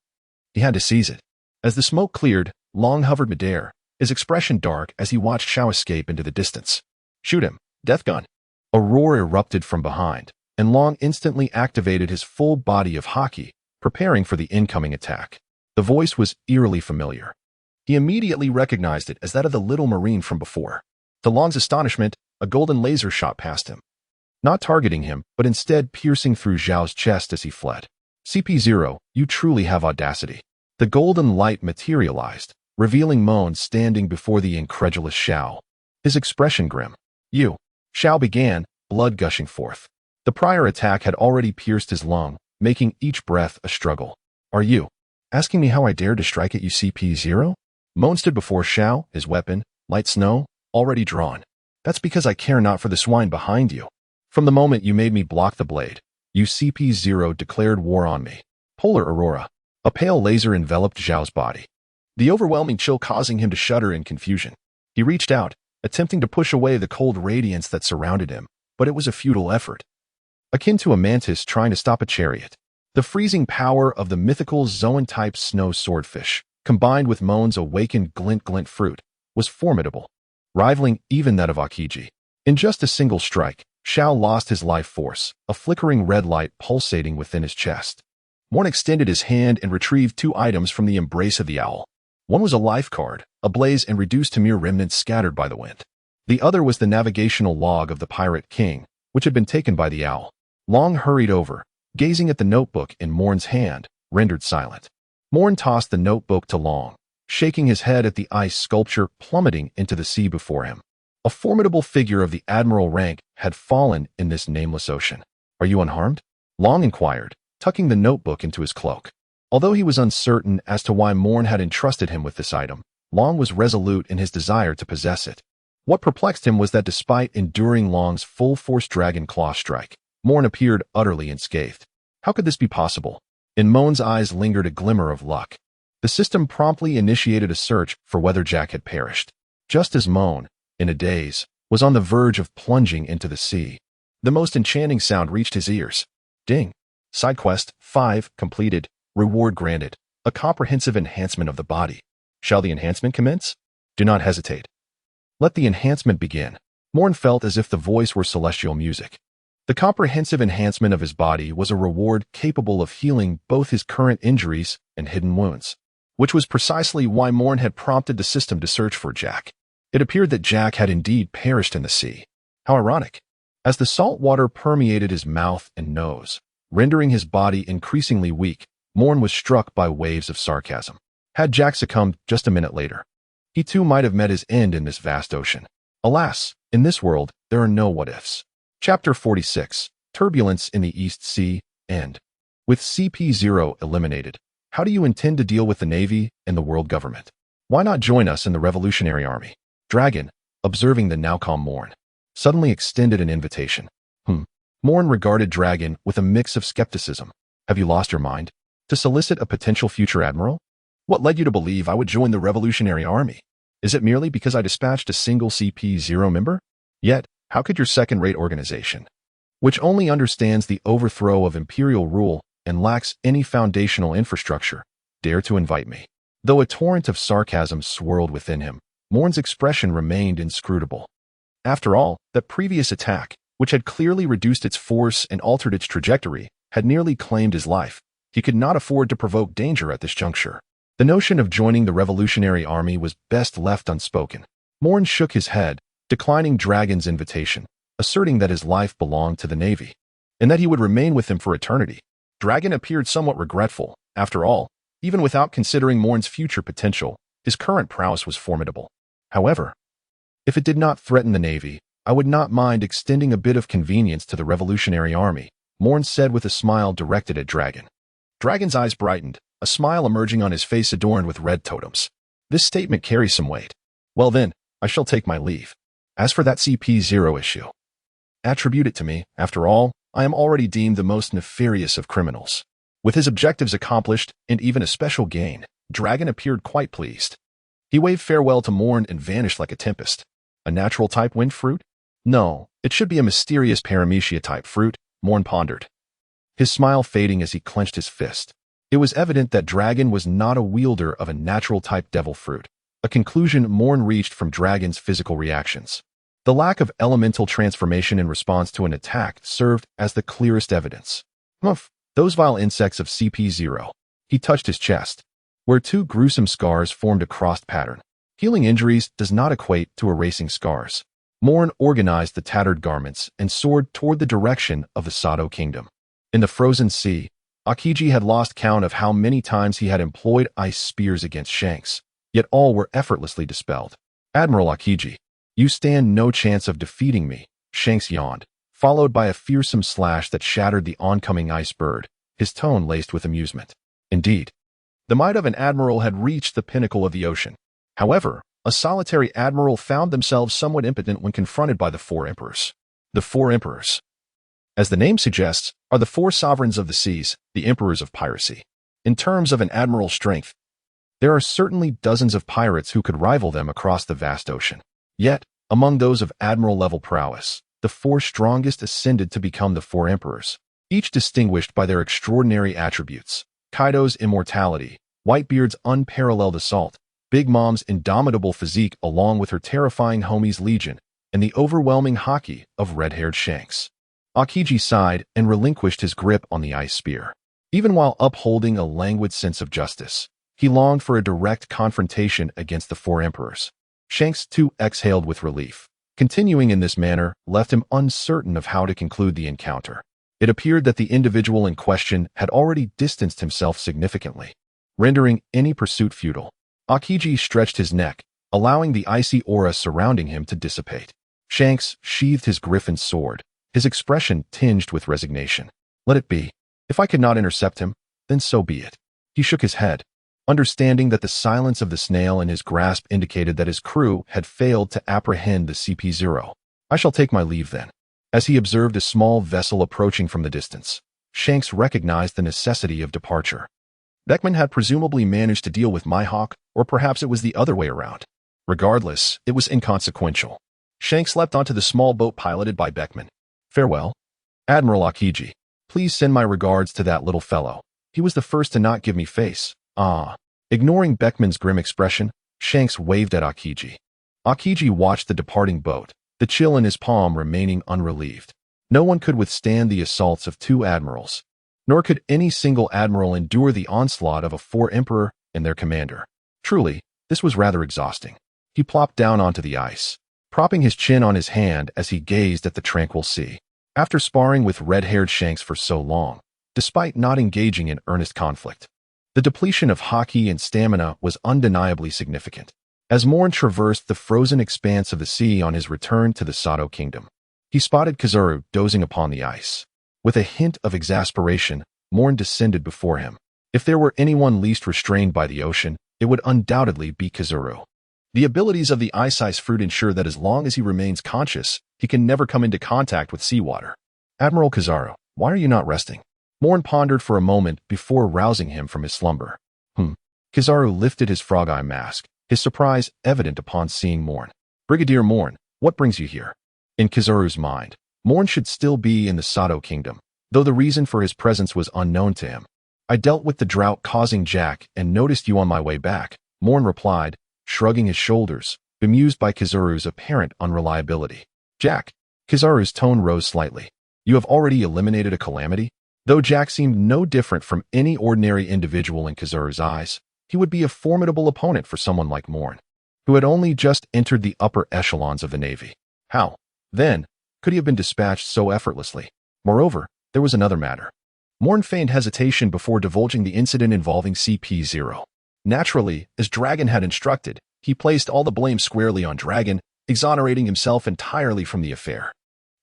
He had to seize it. As the smoke cleared, Long hovered midair, his expression dark as he watched Zhao escape into the distance. Shoot him, death gun. A roar erupted from behind, and Long instantly activated his full body of Haki, preparing for the incoming attack. The voice was eerily familiar. He immediately recognized it as that of the little marine from before. To Long's astonishment, a golden laser shot past him, not targeting him, but instead piercing through Zhao's chest as he fled. CP0, you truly have audacity. The golden light materialized, revealing Moen standing before the incredulous Zhao. His expression grim. You. Zhao began, blood gushing forth. The prior attack had already pierced his lung, making each breath a struggle. Are you asking me how I dared to strike at you, CP0? Moen stood before Zhao, his weapon, light snow, already drawn. That's because I care not for the swine behind you. From the moment you made me block the blade, you CP0 declared war on me. Polar Aurora. A pale laser enveloped Zhao's body, the overwhelming chill causing him to shudder in confusion. He reached out, attempting to push away the cold radiance that surrounded him, but it was a futile effort. Akin to a mantis trying to stop a chariot, the freezing power of the mythical Zoan-type snow swordfish, combined with Moen's awakened glint fruit, was formidable, rivaling even that of Akiji. In just a single strike, Zhao lost his life force, a flickering red light pulsating within his chest. Moen extended his hand and retrieved 2 items from the embrace of the owl. One was a life card, ablaze and reduced to mere remnants scattered by the wind. The other was the navigational log of the Pirate King, which had been taken by the owl. Long hurried over, gazing at the notebook in Moen's hand, rendered silent. Moen tossed the notebook to Long, shaking his head at the ice sculpture plummeting into the sea before him. A formidable figure of the admiral rank had fallen in this nameless ocean. Are you unharmed? Long inquired, tucking the notebook into his cloak. Although he was uncertain as to why Moen had entrusted him with this item, Long was resolute in his desire to possess it. What perplexed him was that despite enduring Long's full-force dragon claw strike, Moen appeared utterly unscathed. How could this be possible? In Moen's eyes lingered a glimmer of luck. The system promptly initiated a search for whether Jack had perished. Just as Moen, in a daze, was on the verge of plunging into the sea, the most enchanting sound reached his ears. Ding. Side quest 5 completed. Reward granted. A comprehensive enhancement of the body. Shall the enhancement commence? Do not hesitate. Let the enhancement begin. Moen felt as if the voice were celestial music. The comprehensive enhancement of his body was a reward capable of healing both his current injuries and hidden wounds, which was precisely why Moen had prompted the system to search for Jack. It appeared that Jack had indeed perished in the sea. How ironic. As the salt water permeated his mouth and nose, rendering his body increasingly weak, Moen was struck by waves of sarcasm. Had Jack succumbed just a minute later, he too might have met his end in this vast ocean. Alas, in this world, there are no what-ifs. Chapter 46, Turbulence in the East Sea, End. With CP0 eliminated, how do you intend to deal with the Navy and the world government? Why not join us in the Revolutionary Army? Dragon, observing the now calm Moen, suddenly extended an invitation. Moen regarded Dragon with a mix of skepticism. Have you lost your mind? To solicit a potential future admiral? What led you to believe I would join the Revolutionary Army? Is it merely because I dispatched a single CP0 member? Yet, how could your second-rate organization, which only understands the overthrow of imperial rule and lacks any foundational infrastructure, dare to invite me? Though a torrent of sarcasm swirled within him, Moen's expression remained inscrutable. After all, that previous attack, which had clearly reduced its force and altered its trajectory, had nearly claimed his life. He could not afford to provoke danger at this juncture. The notion of joining the Revolutionary Army was best left unspoken. Moen shook his head, declining Dragon's invitation, asserting that his life belonged to the Navy, and that he would remain with him for eternity. Dragon appeared somewhat regretful. After all, even without considering Moen's future potential, his current prowess was formidable. However, if it did not threaten the Navy, I would not mind extending a bit of convenience to the Revolutionary Army, Moen said with a smile directed at Dragon. Dragon's eyes brightened, a smile emerging on his face adorned with red totems. This statement carries some weight. Well then, I shall take my leave. As for that CP0 issue, attribute it to me. After all, I am already deemed the most nefarious of criminals. With his objectives accomplished, and even a special gain, Dragon appeared quite pleased. He waved farewell to Moen and vanished like a tempest. A natural-type wind fruit? No, it should be a mysterious paramecia-type fruit, Moen pondered, his smile fading as he clenched his fist. It was evident that Dragon was not a wielder of a natural-type devil fruit, a conclusion Moen reached from Dragon's physical reactions. The lack of elemental transformation in response to an attack served as the clearest evidence. Humph, those vile insects of CP0. He touched his chest, where two gruesome scars formed a crossed pattern. Healing injuries does not equate to erasing scars. Moen organized the tattered garments and soared toward the direction of the Sato Kingdom. In the frozen sea, Akiji had lost count of how many times he had employed ice spears against Shanks, yet all were effortlessly dispelled. Admiral Akiji, you stand no chance of defeating me, Shanks yawned, followed by a fearsome slash that shattered the oncoming ice bird, his tone laced with amusement. Indeed, the might of an admiral had reached the pinnacle of the ocean. However, a solitary admiral found themselves somewhat impotent when confronted by the four emperors. The four emperors, as the name suggests, are the four sovereigns of the seas, the emperors of piracy. In terms of an admiral's strength, there are certainly dozens of pirates who could rival them across the vast ocean. Yet, among those of admiral-level prowess, the four strongest ascended to become the four emperors, each distinguished by their extraordinary attributes: Kaido's immortality, Whitebeard's unparalleled assault, Big Mom's indomitable physique along with her terrifying homie's legion, and the overwhelming haki of red-haired Shanks. Akiji sighed and relinquished his grip on the ice spear. Even while upholding a languid sense of justice, he longed for a direct confrontation against the four emperors. Shanks too exhaled with relief. Continuing in this manner left him uncertain of how to conclude the encounter. It appeared that the individual in question had already distanced himself significantly, rendering any pursuit futile. Akiji stretched his neck, allowing the icy aura surrounding him to dissipate. Shanks sheathed his griffin's sword, his expression tinged with resignation. Let it be. If I could not intercept him, then so be it. He shook his head, understanding that the silence of the snail in his grasp indicated that his crew had failed to apprehend the CP0. I shall take my leave then. As he observed a small vessel approaching from the distance, Shanks recognized the necessity of departure. Beckman had presumably managed to deal with Mihawk, or perhaps it was the other way around. Regardless, it was inconsequential. Shanks leapt onto the small boat piloted by Beckman. Farewell. Admiral Akiji, please send my regards to that little fellow. He was the first to not give me face. Ah. Ignoring Beckman's grim expression, Shanks waved at Akiji. Akiji watched the departing boat, the chill in his palm remaining unrelieved. No one could withstand the assaults of two admirals, nor could any single admiral endure the onslaught of a four-emperor and their commander. Truly, this was rather exhausting. He plopped down onto the ice, propping his chin on his hand as he gazed at the tranquil sea. After sparring with red-haired Shanks for so long, despite not engaging in earnest conflict, the depletion of haki and stamina was undeniably significant. As Moen traversed the frozen expanse of the sea on his return to the Sato Kingdom, he spotted Kizaru dozing upon the ice. With a hint of exasperation, Moen descended before him. If there were anyone least restrained by the ocean, it would undoubtedly be Kizaru. The abilities of the ice fruit ensure that as long as he remains conscious, he can never come into contact with seawater. Admiral Kizaru, why are you not resting? Moen pondered for a moment before rousing him from his slumber. Kizaru lifted his frog-eye mask, his surprise evident upon seeing Moen. "Brigadier Moen, what brings you here?" In Kizaru's mind, Moen should still be in the Sato kingdom, though the reason for his presence was unknown to him. "I dealt with the drought causing Jack and noticed you on my way back," Moen replied, shrugging his shoulders, bemused by Kizaru's apparent unreliability. "Jack." Kizaru's tone rose slightly. "You have already eliminated a calamity?" Though Jack seemed no different from any ordinary individual in Kizaru's eyes, he would be a formidable opponent for someone like Moen, who had only just entered the upper echelons of the Navy. How, then, could he have been dispatched so effortlessly? Moreover, there was another matter. Moen feigned hesitation before divulging the incident involving CP0. Naturally, as Dragon had instructed, he placed all the blame squarely on Dragon, exonerating himself entirely from the affair.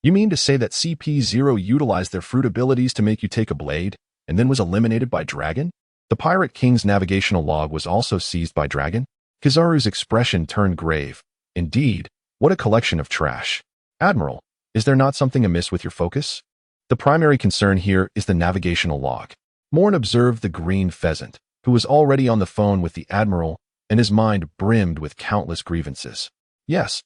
"You mean to say that CP0 utilized their fruit abilities to make you take a blade, and then was eliminated by Dragon? The Pirate King's navigational log was also seized by Dragon?" Kizaru's expression turned grave. "Indeed, what a collection of trash. Admiral, is there not something amiss with your focus? The primary concern here is the navigational log." Moen observed the green pheasant, who was already on the phone with the Admiral, and his mind brimmed with countless grievances. Yes,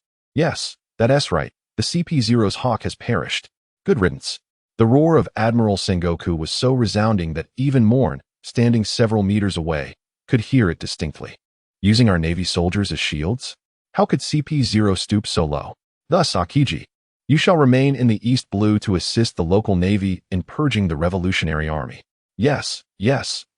that's right. The CP0's hawk has perished. Good riddance." The roar of Admiral Sengoku was so resounding that even Moen, standing several meters away, could hear it distinctly. "Using our Navy soldiers as shields? How could CP0 stoop so low? Thus, Akiji, you shall remain in the East Blue to assist the local Navy in purging the Revolutionary Army." Yes,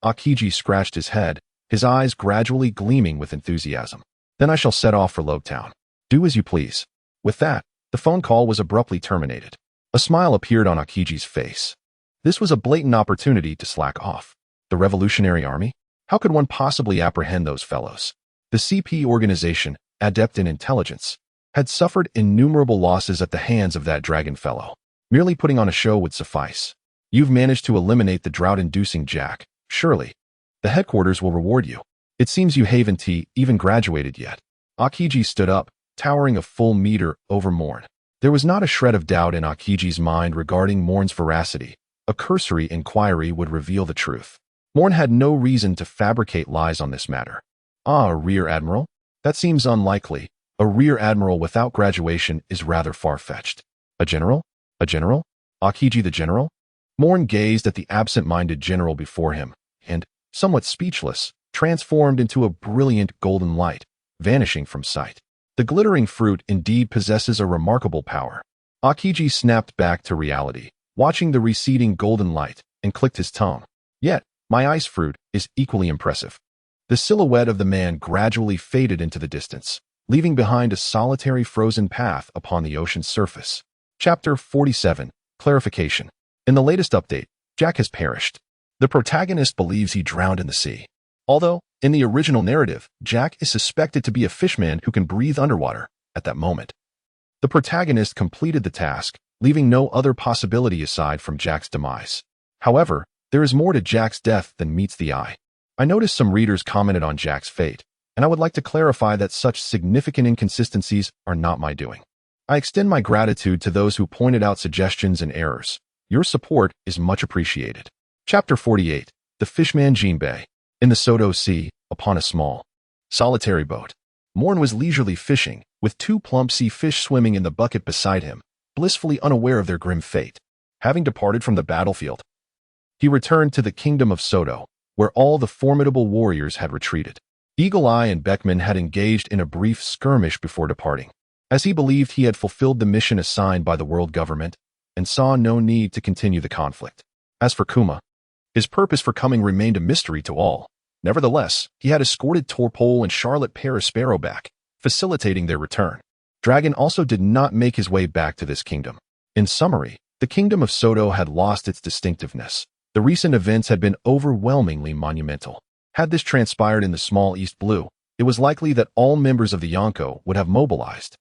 Akiji scratched his head, his eyes gradually gleaming with enthusiasm. "Then I shall set off for Lobetown. Do as you please." With that, the phone call was abruptly terminated. A smile appeared on Akiji's face. This was a blatant opportunity to slack off. The Revolutionary Army? How could one possibly apprehend those fellows? The CP organization, adept in intelligence, had suffered innumerable losses at the hands of that dragon fellow. Merely putting on a show would suffice. You've managed to eliminate the drought-inducing Jack. Surely, the headquarters will reward you. It seems you haven't even graduated yet. Akiji stood up, towering a full meter over Moen. There was not a shred of doubt in Akiji's mind regarding Moen's veracity. A cursory inquiry would reveal the truth. Moen had no reason to fabricate lies on this matter. A rear admiral? That seems unlikely. A rear admiral without graduation is rather far-fetched. A general? A general? Akiji the general? Moen gazed at the absent-minded general before him, and, somewhat speechless, transformed into a brilliant golden light, vanishing from sight. The glittering fruit indeed possesses a remarkable power. Akiji snapped back to reality, watching the receding golden light, and clicked his tongue. Yet, my ice fruit is equally impressive. The silhouette of the man gradually faded into the distance, leaving behind a solitary frozen path upon the ocean's surface. Chapter 47, Clarification. In the latest update, Jack has perished. The protagonist believes he drowned in the sea. Although, in the original narrative, Jack is suspected to be a fishman who can breathe underwater at that moment. The protagonist completed the task, leaving no other possibility aside from Jack's demise. However, there is more to Jack's death than meets the eye. I noticed some readers commented on Jack's fate, and I would like to clarify that such significant inconsistencies are not my doing. I extend my gratitude to those who pointed out suggestions and errors. Your support is much appreciated. Chapter 48, The Fishman Jinbei. In the Soto Sea, upon a small, solitary boat, Moen was leisurely fishing, with two plump sea fish swimming in the bucket beside him, blissfully unaware of their grim fate. Having departed from the battlefield, he returned to the kingdom of Soto, where all the formidable warriors had retreated. Eagle Eye and Beckman had engaged in a brief skirmish before departing, as he believed he had fulfilled the mission assigned by the world government, and saw no need to continue the conflict. As for Kuma, his purpose for coming remained a mystery to all. Nevertheless, he had escorted Torpole and Charlotte Paris Sparrow back, facilitating their return. Dragon also did not make his way back to this kingdom. In summary, the kingdom of Soto had lost its distinctiveness. The recent events had been overwhelmingly monumental. Had this transpired in the small East Blue, it was likely that all members of the Yonko would have mobilized.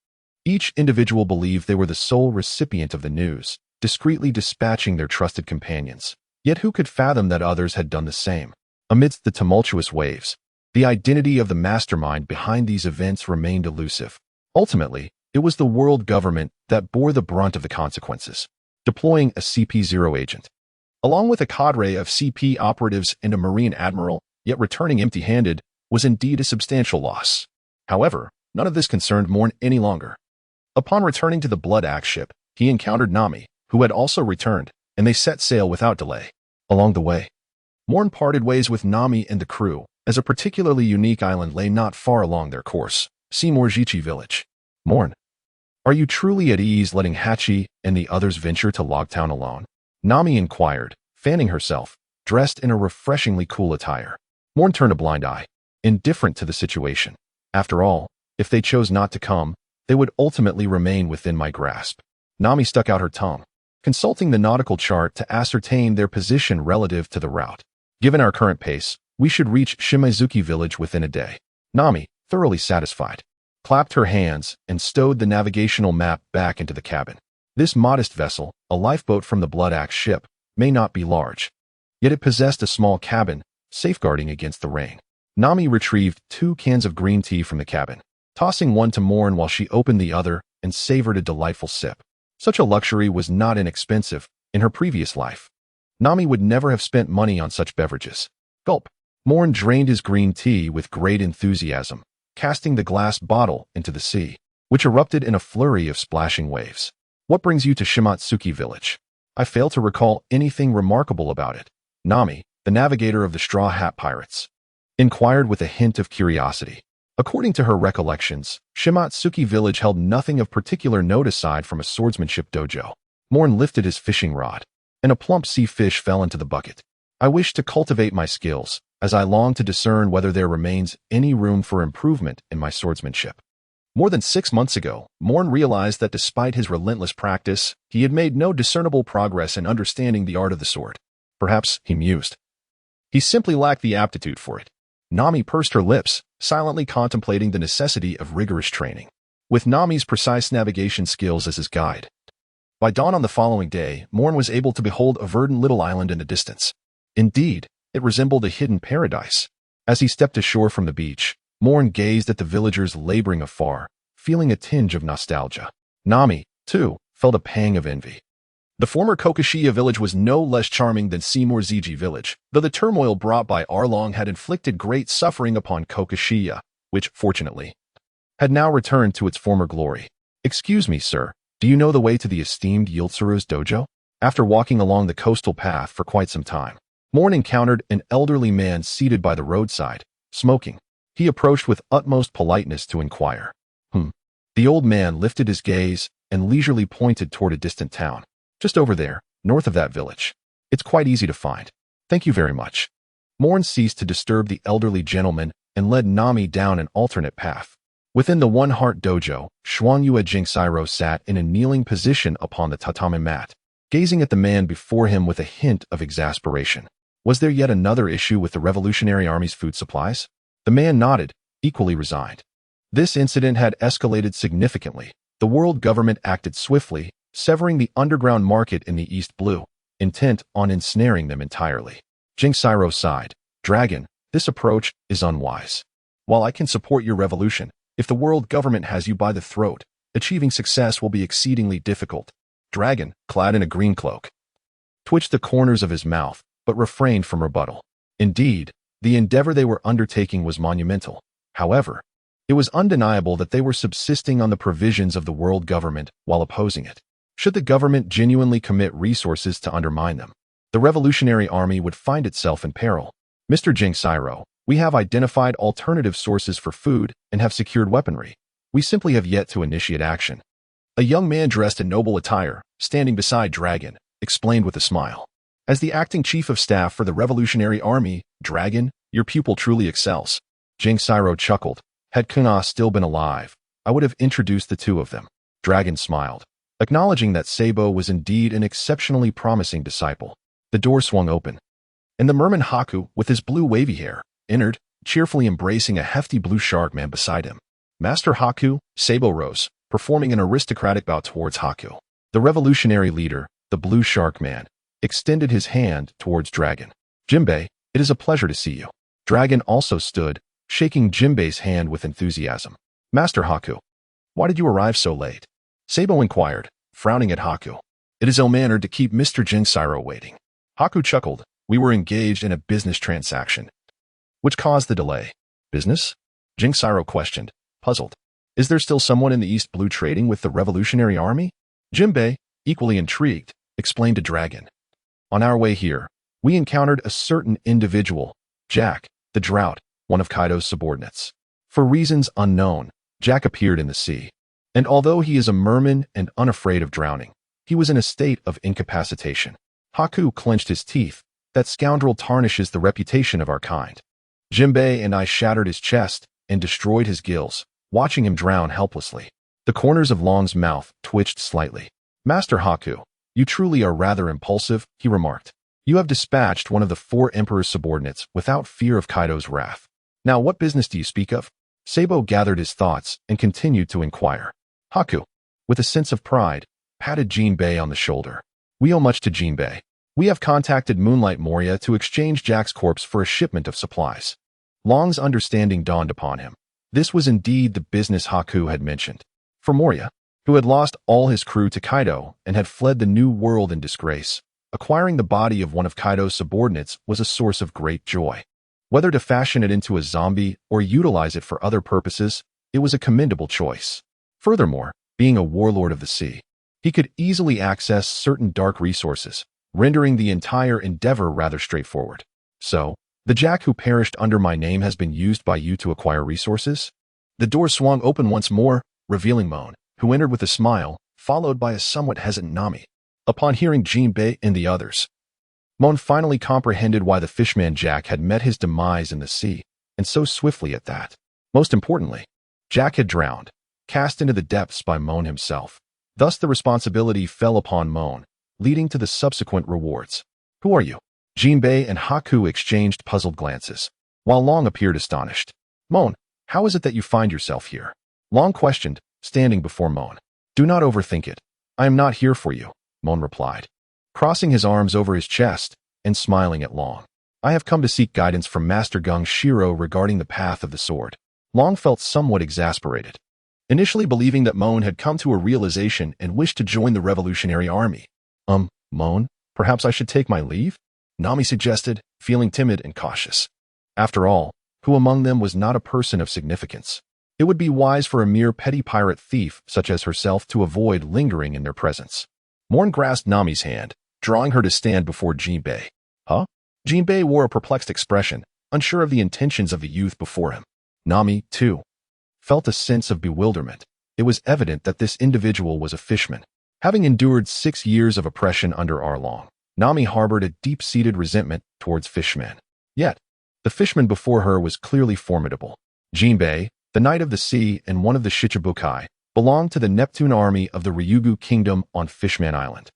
Each individual believed they were the sole recipient of the news, discreetly dispatching their trusted companions. Yet who could fathom that others had done the same? Amidst the tumultuous waves, the identity of the mastermind behind these events remained elusive. Ultimately, it was the world government that bore the brunt of the consequences, deploying a CP0 agent, along with a cadre of CP operatives and a Marine admiral, yet returning empty-handed, was indeed a substantial loss. However, none of this concerned Moen any longer. Upon returning to the Blood Axe ship, he encountered Nami, who had also returned, and they set sail without delay. Along the way, Moen parted ways with Nami and the crew, as a particularly unique island lay not far along their course, Seymourjichi village. Moen, are you truly at ease letting Hachi and the others venture to Logtown alone? Nami inquired, fanning herself, dressed in a refreshingly cool attire. Moen turned a blind eye, indifferent to the situation. After all, if they chose not to come, they would ultimately remain within my grasp. Nami stuck out her tongue, consulting the nautical chart to ascertain their position relative to the route. Given our current pace, we should reach Shimezuki village within a day. Nami, thoroughly satisfied, clapped her hands and stowed the navigational map back into the cabin. This modest vessel, a lifeboat from the Blood Axe ship, may not be large, yet it possessed a small cabin, safeguarding against the rain. Nami retrieved 2 cans of green tea from the cabin, tossing one to Moen while she opened the other and savored a delightful sip. Such a luxury was not inexpensive in her previous life. Nami would never have spent money on such beverages. Gulp. Moen drained his green tea with great enthusiasm, casting the glass bottle into the sea, which erupted in a flurry of splashing waves. What brings you to Shimatsuki village? I fail to recall anything remarkable about it. Nami, the navigator of the Straw Hat Pirates, inquired with a hint of curiosity. According to her recollections, Shimatsuki village held nothing of particular note aside from a swordsmanship dojo. Moen lifted his fishing rod, and a plump sea fish fell into the bucket. I wish to cultivate my skills, as I long to discern whether there remains any room for improvement in my swordsmanship. More than 6 months ago, Moen realized that despite his relentless practice, he had made no discernible progress in understanding the art of the sword. Perhaps, he mused, he simply lacked the aptitude for it. Nami pursed her lips, silently contemplating the necessity of rigorous training. With Nami's precise navigation skills as his guide, by dawn on the following day, Moen was able to behold a verdant little island in the distance. Indeed, it resembled a hidden paradise. As he stepped ashore from the beach, Moen gazed at the villagers laboring afar, feeling a tinge of nostalgia. Nami, too, felt a pang of envy. The former Kokoshiya village was no less charming than Seymourjichi village, though the turmoil brought by Arlong had inflicted great suffering upon Kokoshiya, which, fortunately, had now returned to its former glory. Excuse me, sir, do you know the way to the esteemed Yiltsuru's dojo? After walking along the coastal path for quite some time, Moen encountered an elderly man seated by the roadside, smoking. He approached with utmost politeness to inquire. The old man lifted his gaze and leisurely pointed toward a distant town. Just over there, north of that village. It's quite easy to find. Thank you very much. Moen ceased to disturb the elderly gentleman and led Nami down an alternate path. Within the One Heart dojo, Jiuyue Jingsairo sat in a kneeling position upon the tatami mat, gazing at the man before him with a hint of exasperation. Was there yet another issue with the Revolutionary Army's food supplies? The man nodded, equally resigned. This incident had escalated significantly. The world government acted swiftly, severing the underground market in the East Blue, intent on ensnaring them entirely. Jingsairo sighed. Dragon, this approach is unwise. While I can support your revolution, if the world government has you by the throat, achieving success will be exceedingly difficult. Dragon, clad in a green cloak, twitched the corners of his mouth, but refrained from rebuttal. Indeed, the endeavor they were undertaking was monumental. However, it was undeniable that they were subsisting on the provisions of the world government while opposing it. Should the government genuinely commit resources to undermine them, the Revolutionary Army would find itself in peril. Mr. Jingsairo, we have identified alternative sources for food and have secured weaponry. We simply have yet to initiate action. A young man dressed in noble attire, standing beside Dragon, explained with a smile. As the acting chief of staff for the Revolutionary Army, Dragon, your pupil truly excels. Jingsairo chuckled. Had Kuna still been alive, I would have introduced the two of them. Dragon smiled, acknowledging that Sabo was indeed an exceptionally promising disciple. The door swung open, and the merman Haku, with his blue wavy hair, entered, cheerfully embracing a hefty blue shark man beside him. Master Haku, Sabo rose, performing an aristocratic bow towards Haku. The revolutionary leader, the blue shark man, extended his hand towards Dragon. Jinbei, it is a pleasure to see you. Dragon also stood, shaking Jinbei's hand with enthusiasm. Master Haku, why did you arrive so late? Sabo inquired, frowning at Haku. It is ill-mannered to keep Mr. Jingsairo waiting. Haku chuckled. We were engaged in a business transaction, which caused the delay. Business? Jingsairo questioned. puzzled. Is there still someone in the East Blue trading with the Revolutionary Army? Jiuyue, equally intrigued, explained to Dragon. On our way here, we encountered a certain individual, Jack, the Drought, one of Kaido's subordinates. For reasons unknown, Jack appeared in the sea. And although he is a merman and unafraid of drowning, he was in a state of incapacitation. Haku clenched his teeth. That scoundrel tarnishes the reputation of our kind. Jiuyue and I shattered his chest and destroyed his gills, watching him drown helplessly. The corners of Long's mouth twitched slightly. Master Haku, you truly are rather impulsive, he remarked. You have dispatched one of the 4 Emperor's subordinates without fear of Kaido's wrath. Now what business do you speak of? Sabo gathered his thoughts and continued to inquire. Haku, with a sense of pride, patted Jiuyue on the shoulder. We owe much to Jiuyue. We have contacted Moonlight Moria to exchange Jack's corpse for a shipment of supplies. Long's understanding dawned upon him. This was indeed the business Haku had mentioned. For Moria, who had lost all his crew to Kaido and had fled the New World in disgrace, acquiring the body of one of Kaido's subordinates was a source of great joy. Whether to fashion it into a zombie or utilize it for other purposes, it was a commendable choice. Furthermore, being a warlord of the sea, he could easily access certain dark resources, rendering the entire endeavor rather straightforward. So, the Jack who perished under my name has been used by you to acquire resources? The door swung open once more, revealing Moen, who entered with a smile, followed by a somewhat hesitant Nami. Upon hearing Jiuyue and the others, Moen finally comprehended why the fishman Jack had met his demise in the sea, and so swiftly at that. Most importantly, Jack had drowned, cast into the depths by Moen himself. Thus the responsibility fell upon Moen, leading to the subsequent rewards. Who are you? Jiuyue and Haku exchanged puzzled glances, while Long appeared astonished. Moen, how is it that you find yourself here? Long questioned, standing before Moen. Do not overthink it. I am not here for you, Moen replied, crossing his arms over his chest and smiling at Long. I have come to seek guidance from Master Gung Shiro regarding the path of the sword. Long felt somewhat exasperated, initially believing that Moen had come to a realization and wished to join the Revolutionary Army. Moen, perhaps I should take my leave? Nami suggested, feeling timid and cautious. After all, who among them was not a person of significance? It would be wise for a mere petty pirate thief such as herself to avoid lingering in their presence. Moen grasped Nami's hand, drawing her to stand before Jiuyue. Huh? Jiuyue wore a perplexed expression, unsure of the intentions of the youth before him. Nami, too, felt a sense of bewilderment. It was evident that this individual was a fishman. Having endured 6 years of oppression under Arlong, Nami harbored a deep-seated resentment towards fishmen. Yet, the fishman before her was clearly formidable. Jiuyue, the Knight of the Sea and one of the Shichibukai, belonged to the Neptune army of the Ryugu Kingdom on Fishman Island,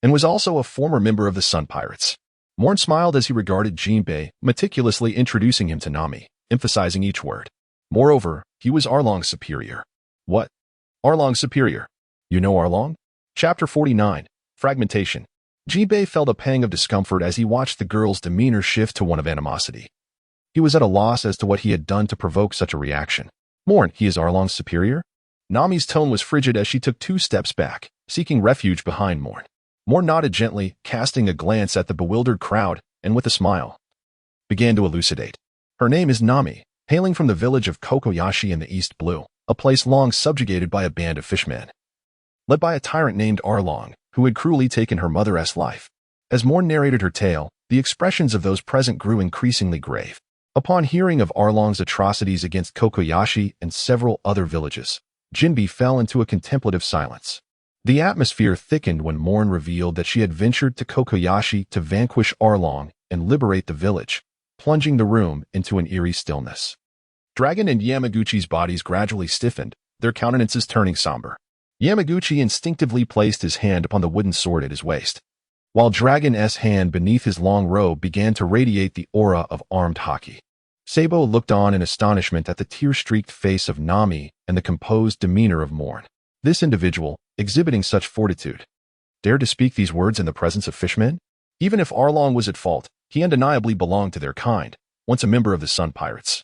and was also a former member of the Sun Pirates. Moen smiled as he regarded Jiuyue, meticulously introducing him to Nami, emphasizing each word. Moreover, he was Arlong's superior. What? Arlong's superior? You know Arlong? Chapter 49, Fragmentation. Jiuyue felt a pang of discomfort as he watched the girl's demeanor shift to one of animosity. He was at a loss as to what he had done to provoke such a reaction. Moen, he is Arlong's superior? Nami's tone was frigid as she took 2 steps back, seeking refuge behind Moen. Moen nodded gently, casting a glance at the bewildered crowd, and with a smile, began to elucidate. Her name is Nami, hailing from the village of Kokoyashi in the East Blue, a place long subjugated by a band of fishmen, led by a tyrant named Arlong, who had cruelly taken her mother's life. As Moen narrated her tale, the expressions of those present grew increasingly grave. Upon hearing of Arlong's atrocities against Kokoyashi and several other villages, Jinbi fell into a contemplative silence. The atmosphere thickened when Moen revealed that she had ventured to Kokoyashi to vanquish Arlong and liberate the village, plunging the room into an eerie stillness. Dragon and Yamaguchi's bodies gradually stiffened, their countenances turning somber. Yamaguchi instinctively placed his hand upon the wooden sword at his waist, while Dragon's hand beneath his long robe began to radiate the aura of armed haki. Sabo looked on in astonishment at the tear-streaked face of Nami and the composed demeanor of Moen. This individual, exhibiting such fortitude, dared to speak these words in the presence of fishmen? Even if Arlong was at fault, he undeniably belonged to their kind, once a member of the Sun Pirates,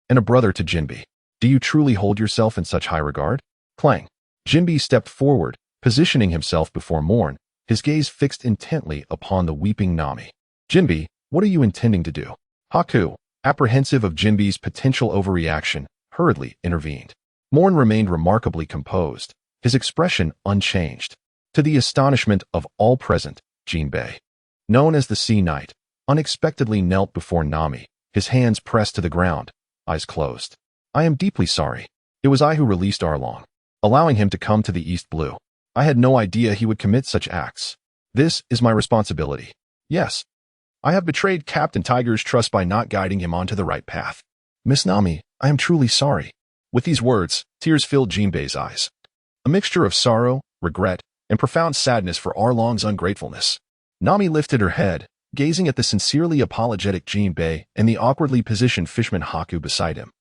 and a brother to Jinbi. Do you truly hold yourself in such high regard? Clang. Jinbi stepped forward, positioning himself before Moen, his gaze fixed intently upon the weeping Nami. Jinbi, what are you intending to do? Haku, apprehensive of Jinbi's potential overreaction, hurriedly intervened. Moen remained remarkably composed, his expression unchanged. To the astonishment of all present, Jiuyue, known as the Sea Knight, unexpectedly knelt before Nami, his hands pressed to the ground, eyes closed. I am deeply sorry. It was I who released Arlong, allowing him to come to the East Blue. I had no idea he would commit such acts. This is my responsibility. Yes, I have betrayed Captain Tiger's trust by not guiding him onto the right path. Miss Nami, I am truly sorry. With these words, tears filled Jiuyue's eyes. A mixture of sorrow, regret, and profound sadness for Arlong's ungratefulness. Nami lifted her head, gazing at the sincerely apologetic Jiuyue and the awkwardly positioned fisherman Haku beside him.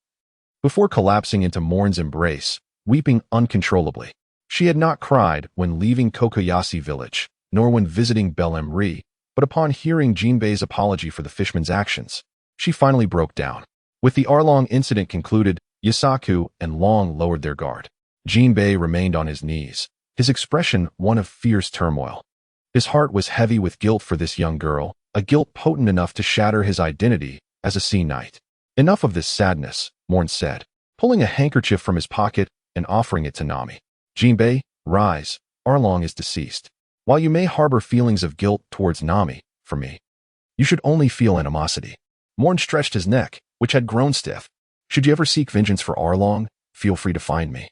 Before collapsing into Moen's embrace, weeping uncontrollably. She had not cried when leaving Kokoyasi village, nor when visiting Bel-Emri, but upon hearing Jiuyue's apology for the fisherman's actions, she finally broke down. With the Arlong incident concluded, Yasaku and Long lowered their guard. Jiuyue remained on his knees, his expression one of fierce turmoil. His heart was heavy with guilt for this young girl, a guilt potent enough to shatter his identity as a sea knight. Enough of this sadness, Moen said, pulling a handkerchief from his pocket and offering it to Nami. Jiuyue, rise, Arlong is deceased. While you may harbor feelings of guilt towards Nami, for me, you should only feel animosity. Moen stretched his neck, which had grown stiff. Should you ever seek vengeance for Arlong, feel free to find me.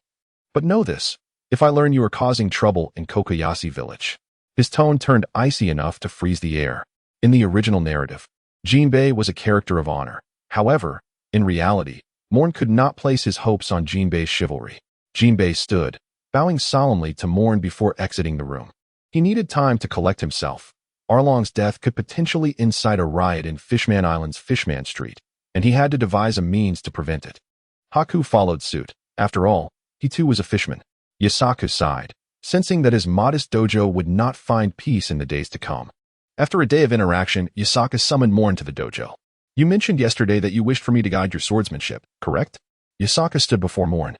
But know this, if I learn you are causing trouble in Kokoyasi village. His tone turned icy enough to freeze the air. In the original narrative, Jiuyue was a character of honor. However, in reality, Moen could not place his hopes on Jiuyue's chivalry. Jiuyue stood, bowing solemnly to Moen before exiting the room. He needed time to collect himself. Arlong's death could potentially incite a riot in Fishman Island's Fishman Street, and he had to devise a means to prevent it. Haku followed suit. After all, he too was a fisherman. Yasaku sighed, sensing that his modest dojo would not find peace in the days to come. After a day of interaction, Yasaku summoned Moen to the dojo. You mentioned yesterday that you wished for me to guide your swordsmanship, correct? Yasaku stood before Moen,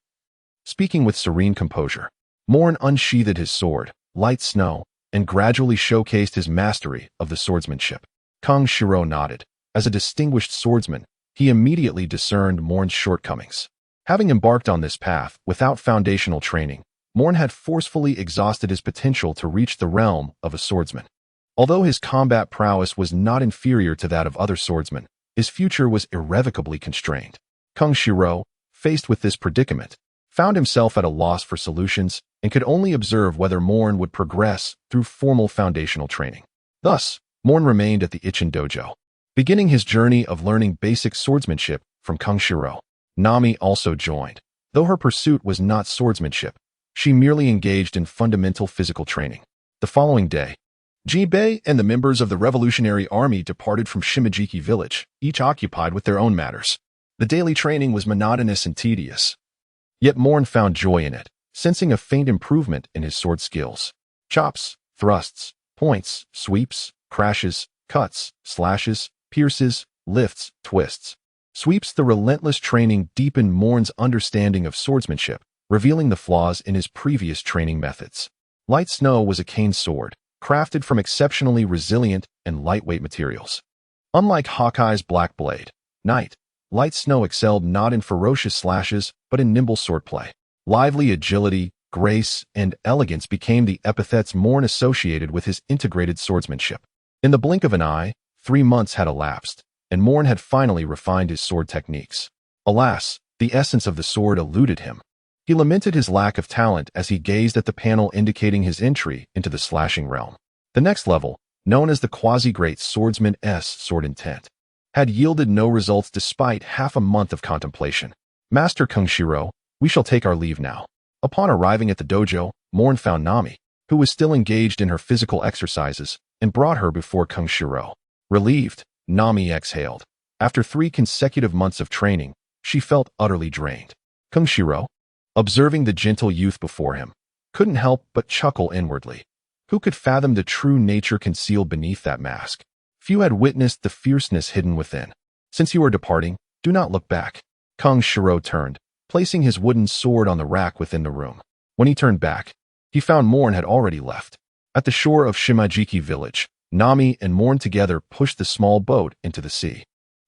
speaking with serene composure. Moen unsheathed his sword, light snow, and gradually showcased his mastery of the swordsmanship. Kung Shiro nodded. As a distinguished swordsman, he immediately discerned Moen's shortcomings. Having embarked on this path without foundational training, Moen had forcefully exhausted his potential to reach the realm of a swordsman. Although his combat prowess was not inferior to that of other swordsmen, his future was irrevocably constrained. Kung Shiro, faced with this predicament, found himself at a loss for solutions and could only observe whether Moen would progress through formal foundational training. Thus, Moen remained at the Ichen Dojo, beginning his journey of learning basic swordsmanship from Kung Shiro. Nami also joined. Though her pursuit was not swordsmanship, she merely engaged in fundamental physical training. The following day, Jiuyue and the members of the Revolutionary Army departed from Shimajiki village, each occupied with their own matters. The daily training was monotonous and tedious. Yet Moen found joy in it, sensing a faint improvement in his sword skills. Chops, thrusts, points, sweeps, crashes, cuts, slashes, pierces, lifts, twists. Sweeps. The relentless training deepened Moen's understanding of swordsmanship, revealing the flaws in his previous training methods. Light Snow was a cane sword, crafted from exceptionally resilient and lightweight materials. Unlike Hawkeye's Black Blade, Knight, Light Snow excelled not in ferocious slashes, but in nimble swordplay. Lively agility, grace, and elegance became the epithets Moen associated with his integrated swordsmanship. In the blink of an eye, 3 months had elapsed, and Moen had finally refined his sword techniques. Alas, the essence of the sword eluded him. He lamented his lack of talent as he gazed at the panel indicating his entry into the slashing realm. The next level, known as the Quasi-Great Swordsman S Sword Intent, had yielded no results despite half a month of contemplation. Master Kung Shiro, we shall take our leave now. Upon arriving at the dojo, Moen found Nami, who was still engaged in her physical exercises, and brought her before Kung Shiro. Relieved, Nami exhaled. After 3 consecutive months of training, she felt utterly drained. Kung Shiro, observing the gentle youth before him, couldn't help but chuckle inwardly. Who could fathom the true nature concealed beneath that mask? Few had witnessed the fierceness hidden within. Since you are departing, do not look back. Kung Shiro turned, placing his wooden sword on the rack within the room. When he turned back, he found Moen had already left. At the shore of Shimajiki village, Nami and Moen together pushed the small boat into the sea.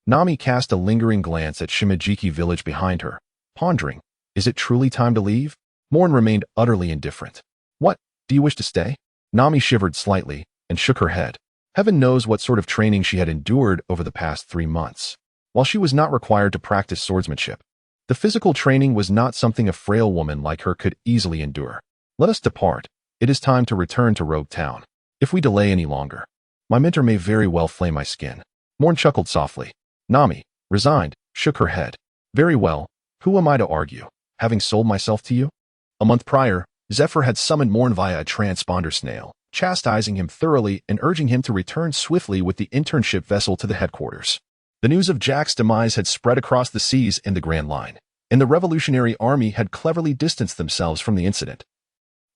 Nami cast a lingering glance at Shimajiki village behind her, pondering, Is it truly time to leave? Moen remained utterly indifferent. What? Do you wish to stay? Nami shivered slightly and shook her head. Heaven knows what sort of training she had endured over the past 3 months. While she was not required to practice swordsmanship, the physical training was not something a frail woman like her could easily endure. Let us depart. It is time to return to Rogue Town. If we delay any longer, my mentor may very well flay my skin. Moen chuckled softly. Nami, resigned, shook her head. Very well, who am I to argue, having sold myself to you? A month prior, Zephyr had summoned Moen via a transponder snail, chastising him thoroughly and urging him to return swiftly with the internship vessel to the headquarters. The news of Jack's demise had spread across the seas in the Grand Line, and the Revolutionary Army had cleverly distanced themselves from the incident,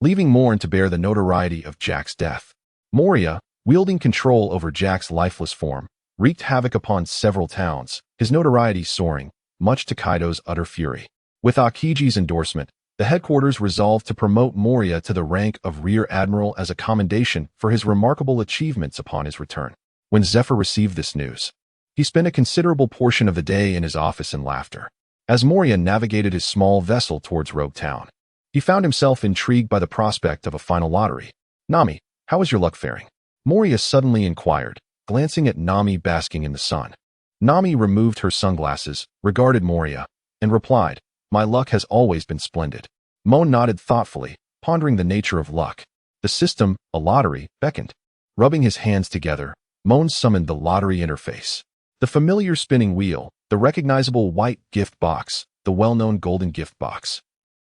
leaving Moen to bear the notoriety of Jack's death. Moria, wielding control over Jack's lifeless form, wreaked havoc upon several towns, his notoriety soaring, much to Kaido's utter fury. With Akiji's endorsement, the headquarters resolved to promote Moria to the rank of Rear Admiral as a commendation for his remarkable achievements upon his return. When Zephyr received this news, he spent a considerable portion of the day in his office in laughter. As Moria navigated his small vessel towards Rogue Town, he found himself intrigued by the prospect of a final lottery. Nami, how is your luck faring? Moria suddenly inquired, glancing at Nami basking in the sun. Nami removed her sunglasses, regarded Moria, and replied, My luck has always been splendid. Moen nodded thoughtfully, pondering the nature of luck. The system, a lottery, beckoned. Rubbing his hands together, Moen summoned the lottery interface. The familiar spinning wheel, the recognizable white gift box, the well-known golden gift box.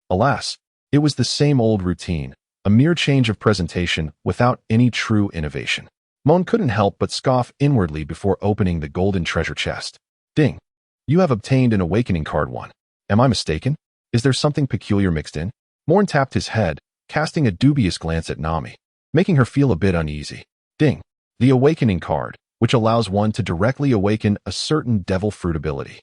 Alas, it was the same old routine, a mere change of presentation without any true innovation. Moen couldn't help but scoff inwardly before opening the golden treasure chest. Ding! You have obtained an awakening card 1. Am I mistaken? Is there something peculiar mixed in? Moen tapped his head, casting a dubious glance at Nami, making her feel a bit uneasy. Ding! The awakening card, which allows one to directly awaken a certain devil fruit ability.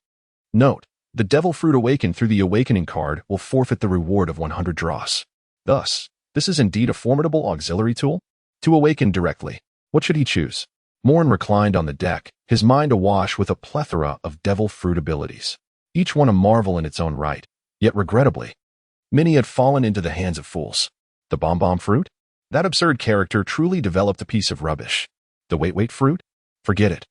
Note, the devil fruit awakened through the awakening card will forfeit the reward of 100 dross. Thus, this is indeed a formidable auxiliary tool. To awaken directly, what should he choose? Moen reclined on the deck, his mind awash with a plethora of devil fruit abilities, each one a marvel in its own right, yet regrettably, many had fallen into the hands of fools. The bomb fruit? That absurd character truly developed a piece of rubbish. The wait fruit? Forget it.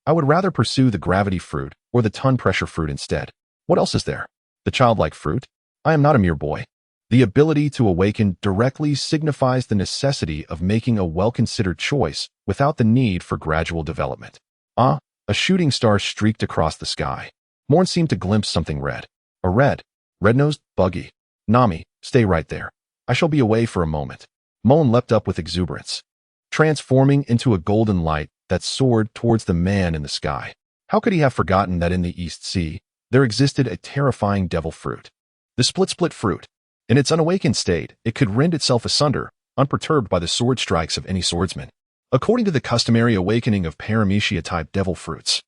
I would rather pursue the gravity fruit or the ton pressure fruit instead. What else is there? The childlike fruit? I am not a mere boy. The ability to awaken directly signifies the necessity of making a well-considered choice without the need for gradual development. Ah, a shooting star streaked across the sky. Moen seemed to glimpse something red. A red-nosed buggy. Nami, stay right there. I shall be away for a moment. Moen leapt up with exuberance, transforming into a golden light that soared towards the man in the sky. How could he have forgotten that in the East Sea, there existed a terrifying devil fruit? The split fruit. In its unawakened state, it could rend itself asunder, unperturbed by the sword strikes of any swordsman. According to the customary awakening of paramecia-type devil fruits,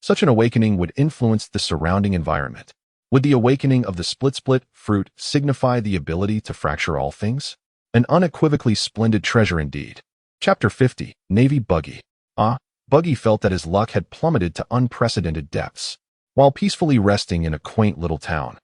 such an awakening would influence the surrounding environment. Would the awakening of the split fruit signify the ability to fracture all things? An unequivocally splendid treasure indeed. Chapter 50, Navy Buggy. Ah, Buggy felt that his luck had plummeted to unprecedented depths. While peacefully resting in a quaint little town,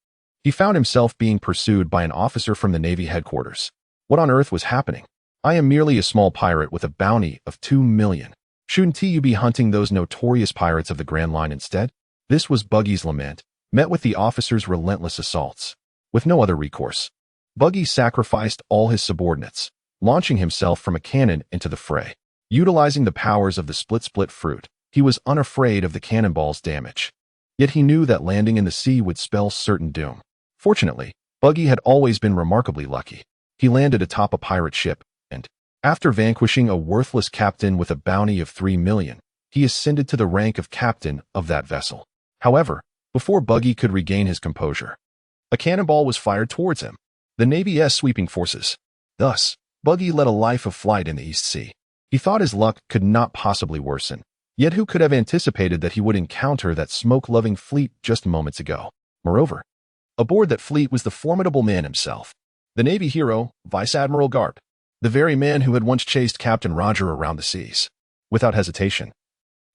he found himself being pursued by an officer from the Navy headquarters. What on earth was happening? I am merely a small pirate with a bounty of 2 million. Shouldn't you be hunting those notorious pirates of the Grand Line instead? This was Buggy's lament, met with the officer's relentless assaults. With no other recourse, Buggy sacrificed all his subordinates, launching himself from a cannon into the fray. Utilizing the powers of the split fruit, he was unafraid of the cannonball's damage. Yet he knew that landing in the sea would spell certain doom. Fortunately, Buggy had always been remarkably lucky. He landed atop a pirate ship, and, after vanquishing a worthless captain with a bounty of 3 million, he ascended to the rank of captain of that vessel. However, before Buggy could regain his composure, a cannonball was fired towards him. The Navy's sweeping forces. Thus, Buggy led a life of flight in the East Sea. He thought his luck could not possibly worsen. Yet who could have anticipated that he would encounter that smoke-loving fleet just moments ago? Moreover, aboard that fleet was the formidable man himself, the Navy hero, Vice Admiral Garp, the very man who had once chased Captain Roger around the seas. Without hesitation,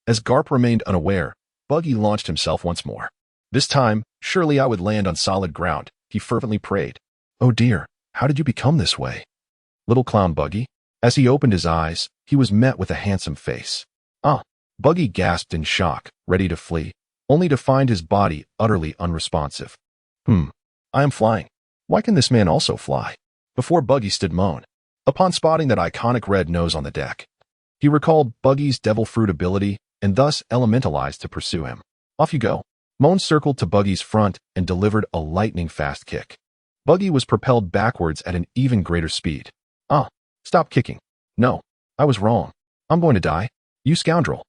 as Garp remained unaware, Buggy launched himself once more. This time, surely I would land on solid ground, he fervently prayed. "Oh dear, how did you become this way?" Little clown Buggy. As he opened his eyes, he was met with a handsome face. "Ah!" Buggy gasped in shock, ready to flee, only to find his body utterly unresponsive. I am flying. Why can this man also fly?" Before Buggy stood Moen. Upon spotting that iconic red nose on the deck, he recalled Buggy's devil fruit ability and thus elementalized to pursue him. "Off you go." Moen circled to Buggy's front and delivered a lightning-fast kick. Buggy was propelled backwards at an even greater speed. "Ah, stop kicking. No, I was wrong. I'm going to die. You scoundrel."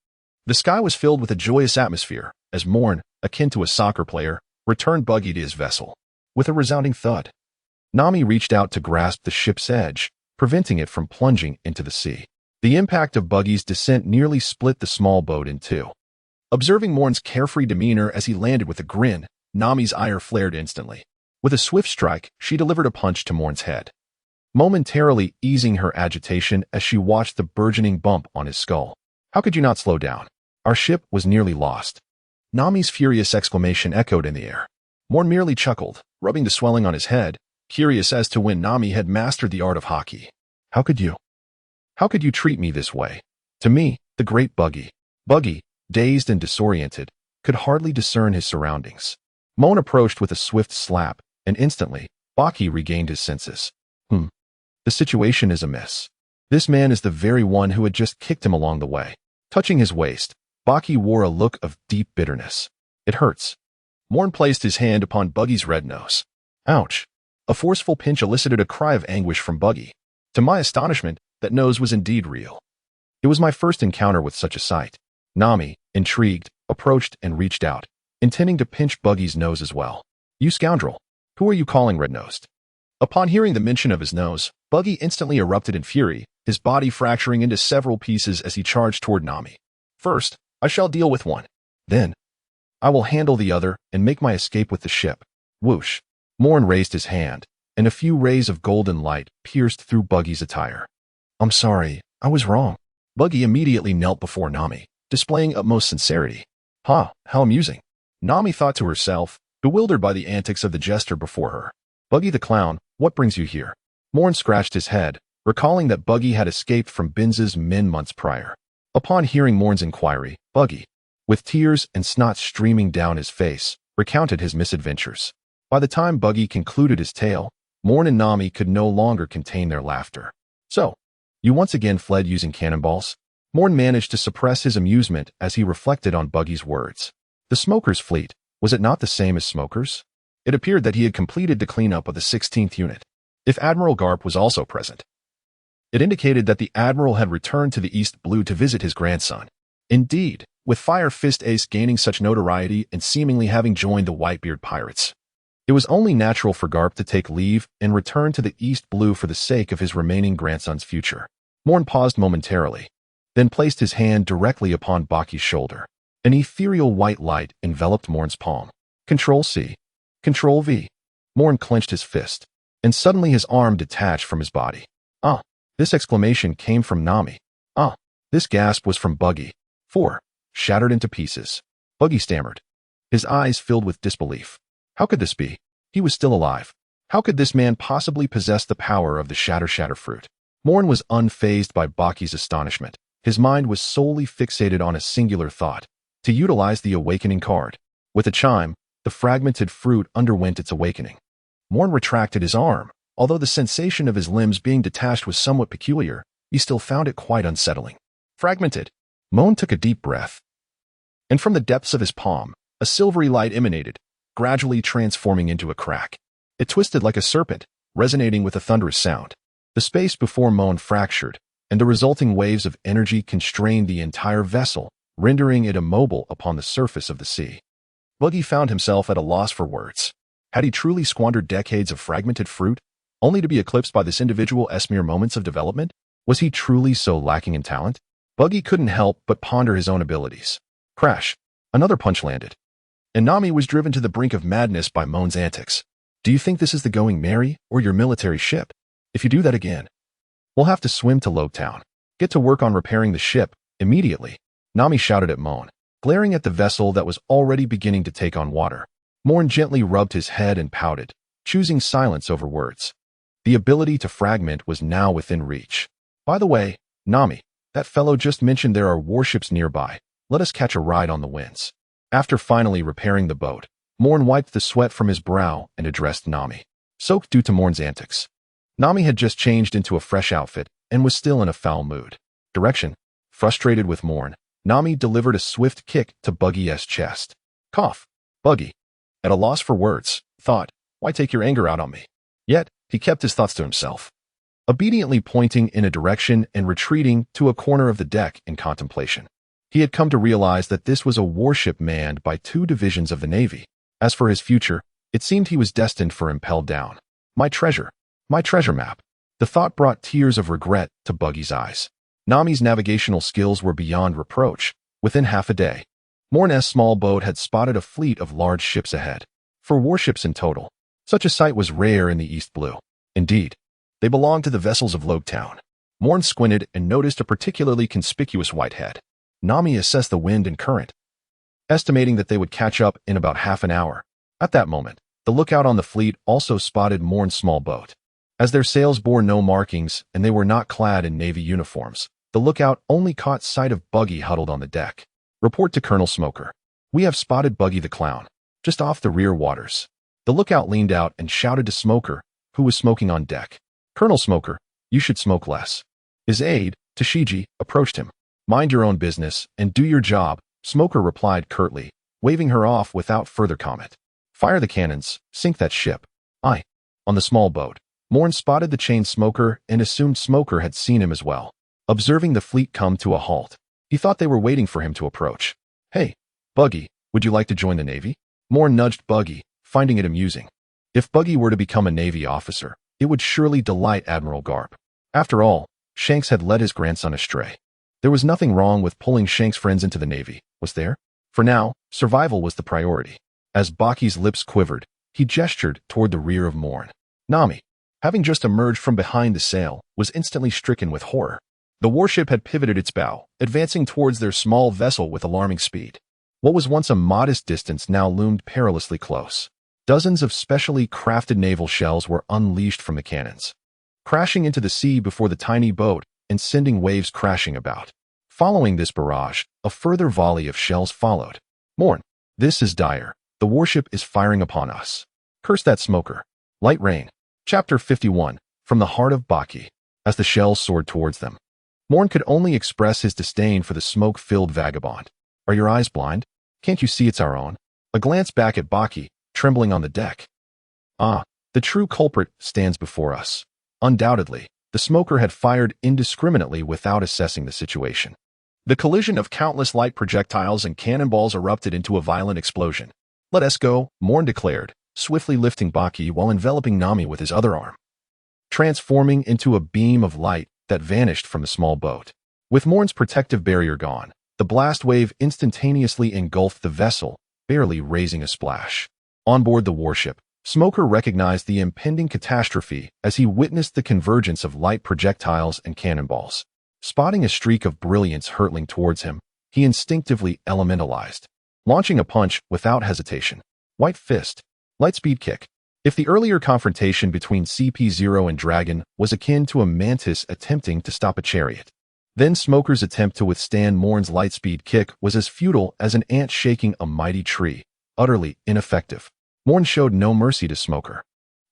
The sky was filled with a joyous atmosphere as Moen, akin to a soccer player, returned Buggy to his vessel. With a resounding thud, Nami reached out to grasp the ship's edge, preventing it from plunging into the sea. The impact of Buggy's descent nearly split the small boat in two. Observing Moen's carefree demeanor as he landed with a grin, Nami's ire flared instantly. With a swift strike, she delivered a punch to Moen's head, momentarily easing her agitation as she watched the burgeoning bump on his skull. "How could you not slow down? Our ship was nearly lost." Nami's furious exclamation echoed in the air. Moen merely chuckled, rubbing the swelling on his head, curious as to when Nami had mastered the art of hockey. How could you treat me this way? To me, the great Buggy." Buggy, dazed and disoriented, could hardly discern his surroundings. Moen approached with a swift slap, and instantly, Buggy regained his senses. The situation is amiss. This man is the very one who had just kicked him along the way. Touching his waist, Buggy wore a look of deep bitterness. "It hurts." Moen placed his hand upon Buggy's red nose. "Ouch." A forceful pinch elicited a cry of anguish from Buggy. To my astonishment, that nose was indeed real. It was my first encounter with such a sight. Nami, intrigued, approached and reached out, intending to pinch Buggy's nose as well. "You scoundrel! Who are you calling red-nosed?" Upon hearing the mention of his nose, Buggy instantly erupted in fury, his body fracturing into several pieces as he charged toward Nami. "First, I shall deal with one. Then, I will handle the other and make my escape with the ship." Whoosh! Moen raised his hand, and a few rays of golden light pierced through Buggy's attire. "I'm sorry, I was wrong." Buggy immediately knelt before Nami, displaying utmost sincerity. "Ha, how amusing." Nami thought to herself, bewildered by the antics of the jester before her. "Buggy the clown, what brings you here?" Moen scratched his head, recalling that Buggy had escaped from Binz's men months prior. Upon hearing Moen's inquiry, Buggy, with tears and snot streaming down his face, recounted his misadventures. By the time Buggy concluded his tale, Moen and Nami could no longer contain their laughter. "So, you once again fled using cannonballs?" Moen managed to suppress his amusement as he reflected on Buggy's words. The Smoker's fleet, was it not the same as Smoker's? It appeared that he had completed the cleanup of the 16th unit. If Admiral Garp was also present, it indicated that the Admiral had returned to the East Blue to visit his grandson. Indeed, with Fire Fist Ace gaining such notoriety and seemingly having joined the Whitebeard pirates, it was only natural for Garp to take leave and return to the East Blue for the sake of his remaining grandson's future. Moen paused momentarily, then placed his hand directly upon Baki's shoulder. An ethereal white light enveloped Moen's palm. Control-C. Control-V. Moen clenched his fist, and suddenly his arm detached from his body. "Ah!" This exclamation came from Nami. "Ah!" This gasp was from Buggy. "4. Shattered into pieces." Buggy stammered, his eyes filled with disbelief. How could this be? He was still alive. How could this man possibly possess the power of the Shatter fruit? Moen was unfazed by Baki's astonishment. His mind was solely fixated on a singular thought: to utilize the awakening card. With a chime, the fragmented fruit underwent its awakening. Moen retracted his arm. Although the sensation of his limbs being detached was somewhat peculiar, he still found it quite unsettling. Fragmented. Moen took a deep breath, and from the depths of his palm, a silvery light emanated, gradually transforming into a crack. It twisted like a serpent, resonating with a thunderous sound. The space before Moen fractured, and the resulting waves of energy constrained the entire vessel, rendering it immobile upon the surface of the sea. Buggy found himself at a loss for words. Had he truly squandered decades of fragmented fruit, only to be eclipsed by this individual's mere moments of development? Was he truly so lacking in talent? Buggy couldn't help but ponder his own abilities. Crash. Another punch landed, and Nami was driven to the brink of madness by Moen's antics. "Do you think this is the Going Merry or your military ship? If you do that again, we'll have to swim to Logtown. Get to work on repairing the ship immediately," Nami shouted at Moen, glaring at the vessel that was already beginning to take on water. Moen gently rubbed his head and pouted, choosing silence over words. The ability to fragment was now within reach. By the way, Nami, that fellow just mentioned there are warships nearby. Let us catch a ride on the winds. After finally repairing the boat, Moen wiped the sweat from his brow and addressed Nami. Soaked due to Moen's antics. Nami had just changed into a fresh outfit and was still in a foul mood. Direction. Frustrated with Moen, Nami delivered a swift kick to Buggy's chest. Cough. Buggy, at a loss for words, thought, why take your anger out on me? Yet, he kept his thoughts to himself, obediently pointing in a direction and retreating to a corner of the deck in contemplation. He had come to realize that this was a warship manned by 2 divisions of the Navy. As for his future, it seemed he was destined for impelled down. My treasure map. The thought brought tears of regret to Buggy's eyes. Nami's navigational skills were beyond reproach. Within half a day, Moen's small boat had spotted a fleet of large ships ahead. 4 warships in total. Such a sight was rare in the East Blue. Indeed, they belonged to the vessels of Logetown. Moen squinted and noticed a particularly conspicuous white head. Nami assessed the wind and current, estimating that they would catch up in about half an hour. At that moment, the lookout on the fleet also spotted Moen's small boat. As their sails bore no markings and they were not clad in Navy uniforms, the lookout only caught sight of Buggy huddled on the deck. Report to Colonel Smoker. We have spotted Buggy the Clown, just off the rear waters. The lookout leaned out and shouted to Smoker, who was smoking on deck. Colonel Smoker, you should smoke less. His aide, Tashiji, approached him. Mind your own business and do your job, Smoker replied curtly, waving her off without further comment. Fire the cannons, sink that ship. Aye. On the small boat, Moen spotted the chain smoker and assumed Smoker had seen him as well. Observing the fleet come to a halt, he thought they were waiting for him to approach. Hey, Buggy, would you like to join the Navy? Moen nudged Buggy, finding it amusing. If Buggy were to become a Navy officer, it would surely delight Admiral Garp. After all, Shanks had led his grandson astray. There was nothing wrong with pulling Shanks' friends into the Navy, was there? For now, survival was the priority. As Baki's lips quivered, he gestured toward the rear of Moen. Nami, having just emerged from behind the sail, was instantly stricken with horror. The warship had pivoted its bow, advancing towards their small vessel with alarming speed. What was once a modest distance now loomed perilously close. Dozens of specially crafted naval shells were unleashed from the cannons, crashing into the sea before the tiny boat and sending waves crashing about. Following this barrage, a further volley of shells followed. Moen, this is dire. The warship is firing upon us. Curse that smoker. Light rain. Chapter 51, From the Heart of Baki. As the shells soared towards them, Moen could only express his disdain for the smoke-filled vagabond. Are your eyes blind? Can't you see it's our own? A glance back at Baki, trembling on the deck. Ah, the true culprit stands before us. Undoubtedly, the smoker had fired indiscriminately without assessing the situation. The collision of countless light projectiles and cannonballs erupted into a violent explosion. Let us go, Moen declared, swiftly lifting Baki while enveloping Nami with his other arm, transforming into a beam of light that vanished from the small boat. With Moen's protective barrier gone, the blast wave instantaneously engulfed the vessel, barely raising a splash. On board the warship, Smoker recognized the impending catastrophe as he witnessed the convergence of light projectiles and cannonballs. Spotting a streak of brilliance hurtling towards him, he instinctively elementalized, launching a punch without hesitation. White fist. Lightspeed kick. If the earlier confrontation between CP0 and Dragon was akin to a mantis attempting to stop a chariot, then Smoker's attempt to withstand Moen's lightspeed kick was as futile as an ant shaking a mighty tree, utterly ineffective. Moen showed no mercy to Smoker,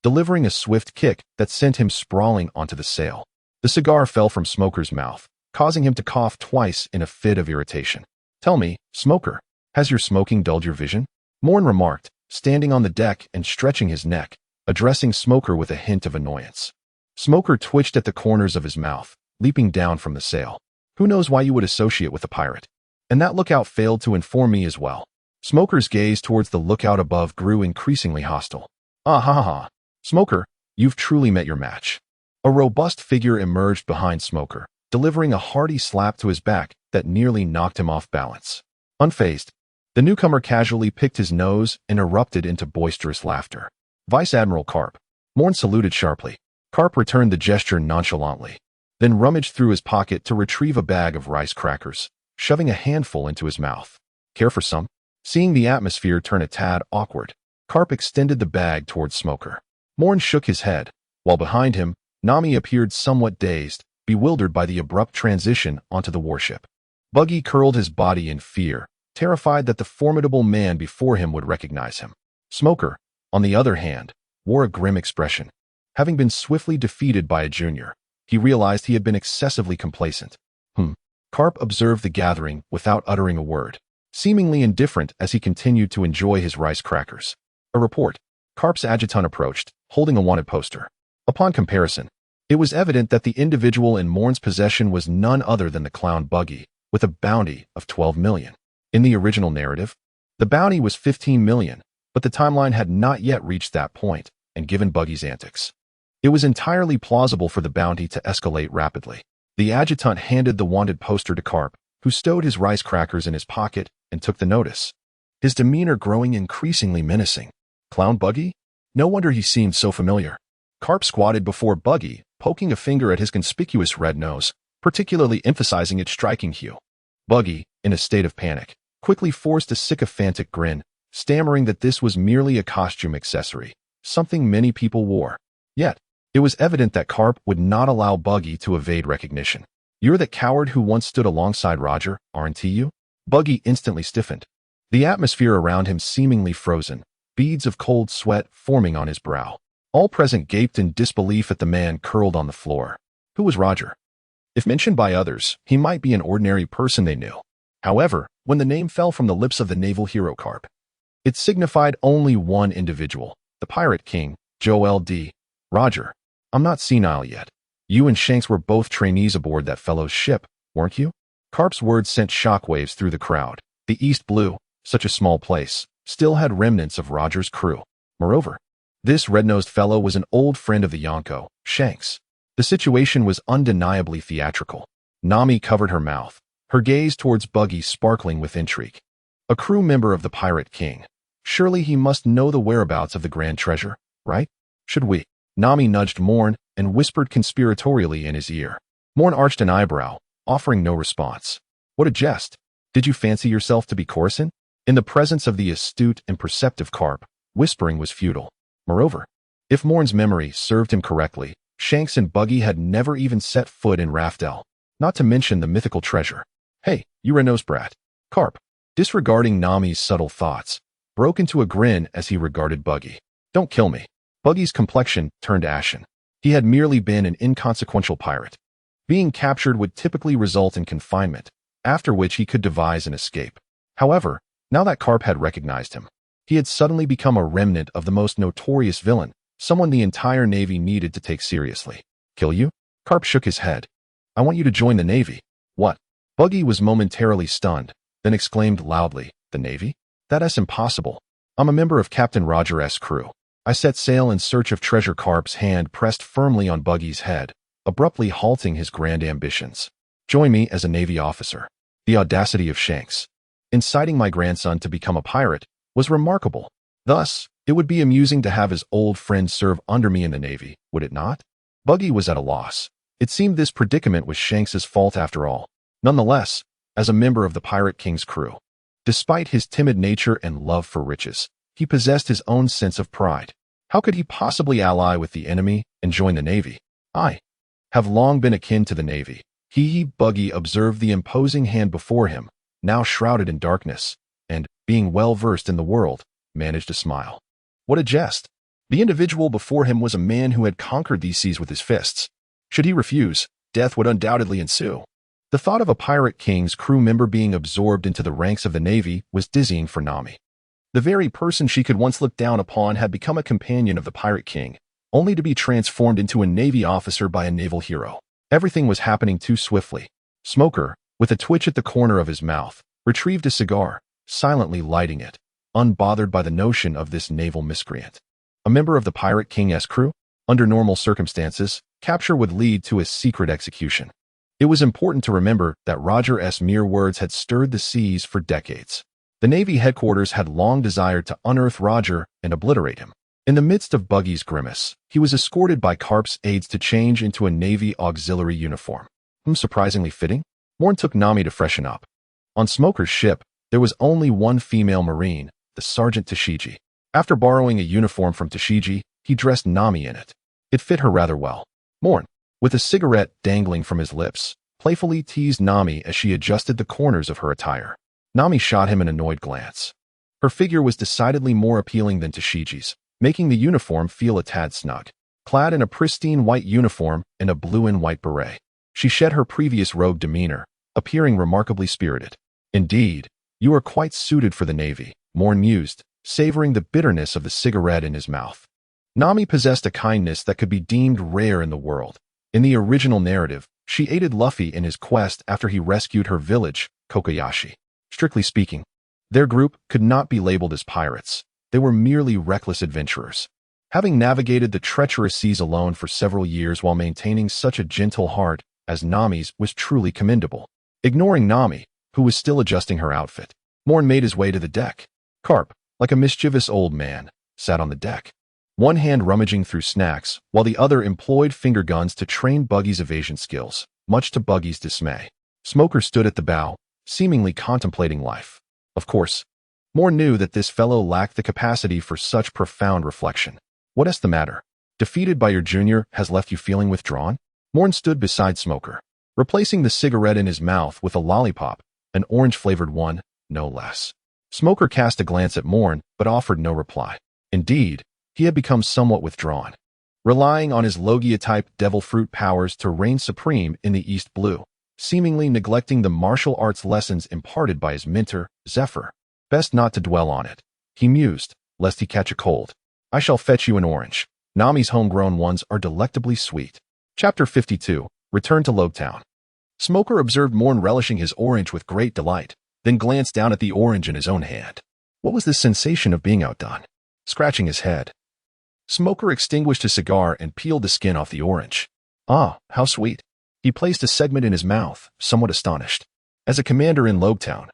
delivering a swift kick that sent him sprawling onto the sail. The cigar fell from Smoker's mouth, causing him to cough twice in a fit of irritation. Tell me, Smoker, has your smoking dulled your vision? Moen remarked, standing on the deck and stretching his neck, addressing Smoker with a hint of annoyance. Smoker twitched at the corners of his mouth, leaping down from the sail. Who knows why you would associate with a pirate? And that lookout failed to inform me as well. Smoker's gaze towards the lookout above grew increasingly hostile. Ah ha ha ha. Smoker, you've truly met your match. A robust figure emerged behind Smoker, delivering a hearty slap to his back that nearly knocked him off balance. Unfazed, the newcomer casually picked his nose and erupted into boisterous laughter. Vice Admiral Karp. Moen saluted sharply. Karp returned the gesture nonchalantly, then rummaged through his pocket to retrieve a bag of rice crackers, shoving a handful into his mouth. Care for some? Seeing the atmosphere turn a tad awkward, Karp extended the bag towards Smoker. Moen shook his head, while behind him, Nami appeared somewhat dazed, bewildered by the abrupt transition onto the warship. Buggy curled his body in fear, terrified that the formidable man before him would recognize him. Smoker, on the other hand, wore a grim expression. Having been swiftly defeated by a junior, he realized he had been excessively complacent. Carp observed the gathering without uttering a word, seemingly indifferent as he continued to enjoy his rice crackers. A report. Carp's adjutant approached, holding a wanted poster. Upon comparison, it was evident that the individual in Moen's possession was none other than the clown Buggy, with a bounty of 12 million. In the original narrative, the bounty was 15 million, but the timeline had not yet reached that point, and given Buggy's antics, it was entirely plausible for the bounty to escalate rapidly. The adjutant handed the wanted poster to Carp, who stowed his rice crackers in his pocket and took the notice, his demeanor growing increasingly menacing. Clown Buggy? No wonder he seemed so familiar. Carp squatted before Buggy, poking a finger at his conspicuous red nose, particularly emphasizing its striking hue. Buggy, in a state of panic, quickly forced a sycophantic grin, stammering that this was merely a costume accessory, something many people wore. Yet, it was evident that Carp would not allow Buggy to evade recognition. "You're the coward who once stood alongside Roger, aren't you?" Buggy instantly stiffened, the atmosphere around him seemingly frozen, beads of cold sweat forming on his brow. All present gaped in disbelief at the man curled on the floor. Who was Roger? If mentioned by others, he might be an ordinary person they knew. However, when the name fell from the lips of the naval hero Carp, it signified only one individual, the pirate king, Joel D. Roger. "I'm not senile yet. You and Shanks were both trainees aboard that fellow's ship, weren't you?" Carp's words sent shockwaves through the crowd. The East Blue, such a small place, still had remnants of Roger's crew. Moreover, this red-nosed fellow was an old friend of the Yonko, Shanks. The situation was undeniably theatrical. Nami covered her mouth, her gaze towards Buggy sparkling with intrigue. A crew member of the Pirate King. Surely he must know the whereabouts of the grand treasure, right? Should we? Nami nudged Moen and whispered conspiratorially in his ear. Moen arched an eyebrow, offering no response. What a jest. Did you fancy yourself to be Coruscant? In the presence of the astute and perceptive Carp, whispering was futile. Moreover, if Moen's memory served him correctly, Shanks and Buggy had never even set foot in Raftel, not to mention the mythical treasure. "Hey, you red-nosed brat." Carp, disregarding Nami's subtle thoughts, broke into a grin as he regarded Buggy. "Don't kill me." Buggy's complexion turned ashen. He had merely been an inconsequential pirate. Being captured would typically result in confinement, after which he could devise an escape. However, now that Carp had recognized him, he had suddenly become a remnant of the most notorious villain, someone the entire Navy needed to take seriously. "Kill you?" Carp shook his head. "I want you to join the Navy." "What?" Buggy was momentarily stunned, then exclaimed loudly, "The Navy? That's impossible. I'm a member of Captain Roger S. crew." I set sail in search of treasure. Carp's hand pressed firmly on Buggy's head, abruptly halting his grand ambitions. "Join me as a Navy officer." The audacity of Shanks, inciting my grandson to become a pirate, was remarkable. Thus, it would be amusing to have his old friend serve under me in the Navy, would it not? Buggy was at a loss. It seemed this predicament was Shanks's fault after all. Nonetheless, as a member of the Pirate King's crew, despite his timid nature and love for riches, he possessed his own sense of pride. How could he possibly ally with the enemy and join the Navy? "I have long been akin to the Navy." Buggy observed the imposing hand before him, now shrouded in darkness, and, being well versed in the world, managed a smile. What a jest! The individual before him was a man who had conquered these seas with his fists. Should he refuse, death would undoubtedly ensue. The thought of a Pirate King's crew member being absorbed into the ranks of the Navy was dizzying for Nami. The very person she could once look down upon had become a companion of the Pirate King, only to be transformed into a Navy officer by a naval hero. Everything was happening too swiftly. Smoker, with a twitch at the corner of his mouth, retrieved a cigar, silently lighting it, unbothered by the notion of this naval miscreant. A member of the Pirate King's crew? Under normal circumstances, capture would lead to a secret execution. It was important to remember that Roger's mere words had stirred the seas for decades. The Navy headquarters had long desired to unearth Roger and obliterate him. In the midst of Buggy's grimace, he was escorted by Carp's aides to change into a Navy auxiliary uniform. Surprisingly fitting. Moen took Nami to freshen up. On Smoker's ship, there was only one female Marine, the Sergeant Tashiji. After borrowing a uniform from Tashiji, he dressed Nami in it. It fit her rather well. Moen, with a cigarette dangling from his lips, playfully teased Nami as she adjusted the corners of her attire. Nami shot him an annoyed glance. Her figure was decidedly more appealing than Tashiji's, making the uniform feel a tad snug. Clad in a pristine white uniform and a blue and white beret, she shed her previous rogue demeanor, appearing remarkably spirited. Indeed, you are quite suited for the Navy, Moen mused, savoring the bitterness of the cigarette in his mouth. Nami possessed a kindness that could be deemed rare in the world. In the original narrative, she aided Luffy in his quest after he rescued her village, Kokoyashi. Strictly speaking, their group could not be labeled as pirates. They were merely reckless adventurers. Having navigated the treacherous seas alone for several years while maintaining such a gentle heart as Nami's was truly commendable. Ignoring Nami, who was still adjusting her outfit, Moen made his way to the deck. Carp, like a mischievous old man, sat on the deck, one hand rummaging through snacks while the other employed finger guns to train Buggy's evasion skills, much to Buggy's dismay. Smoker stood at the bow, seemingly contemplating life. Of course, Moen knew that this fellow lacked the capacity for such profound reflection. What's the matter? Defeated by your junior has left you feeling withdrawn? Moen stood beside Smoker, replacing the cigarette in his mouth with a lollipop, an orange-flavored one, no less. Smoker cast a glance at Moen, but offered no reply. Indeed, he had become somewhat withdrawn, relying on his Logia-type devil fruit powers to reign supreme in the East Blue, seemingly neglecting the martial arts lessons imparted by his mentor, Zephyr. Best not to dwell on it, he mused, lest he catch a cold. I shall fetch you an orange. Nami's homegrown ones are delectably sweet. Chapter 52, Return to Logtown. Smoker observed Moen relishing his orange with great delight, then glanced down at the orange in his own hand. What was this sensation of being outdone? Scratching his head, Smoker extinguished his cigar and peeled the skin off the orange. Ah, how sweet. He placed a segment in his mouth, somewhat astonished. As a commander in Logtown,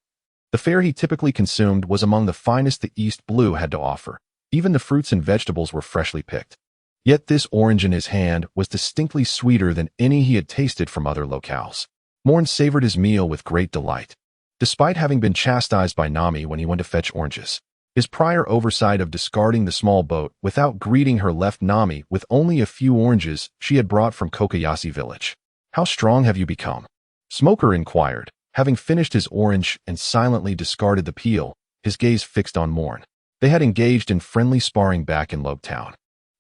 the fare he typically consumed was among the finest the East Blue had to offer. Even the fruits and vegetables were freshly picked. Yet this orange in his hand was distinctly sweeter than any he had tasted from other locales. Moen savored his meal with great delight. Despite having been chastised by Nami when he went to fetch oranges, his prior oversight of discarding the small boat without greeting her left Nami with only a few oranges she had brought from Kokoyashi village. How strong have you become? Smoker inquired, having finished his orange and silently discarded the peel, his gaze fixed on Moen. They had engaged in friendly sparring back in Logtown.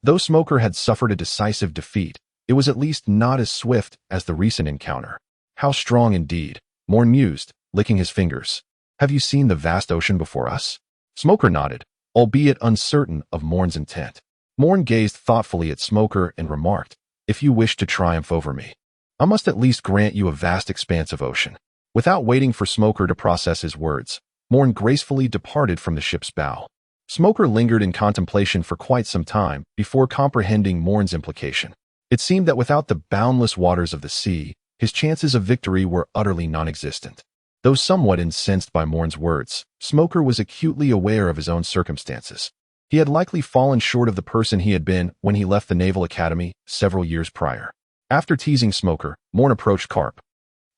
Though Smoker had suffered a decisive defeat, it was at least not as swift as the recent encounter. How strong indeed, Moen mused, licking his fingers. Have you seen the vast ocean before us? Smoker nodded, albeit uncertain of Moen's intent. Moen gazed thoughtfully at Smoker and remarked, if you wish to triumph over me, I must at least grant you a vast expanse of ocean. Without waiting for Smoker to process his words, Moen gracefully departed from the ship's bow. Smoker lingered in contemplation for quite some time before comprehending Moen's implication. It seemed that without the boundless waters of the sea, his chances of victory were utterly non-existent. Though somewhat incensed by Moen's words, Smoker was acutely aware of his own circumstances. He had likely fallen short of the person he had been when he left the Naval Academy several years prior. After teasing Smoker, Moen approached Carp,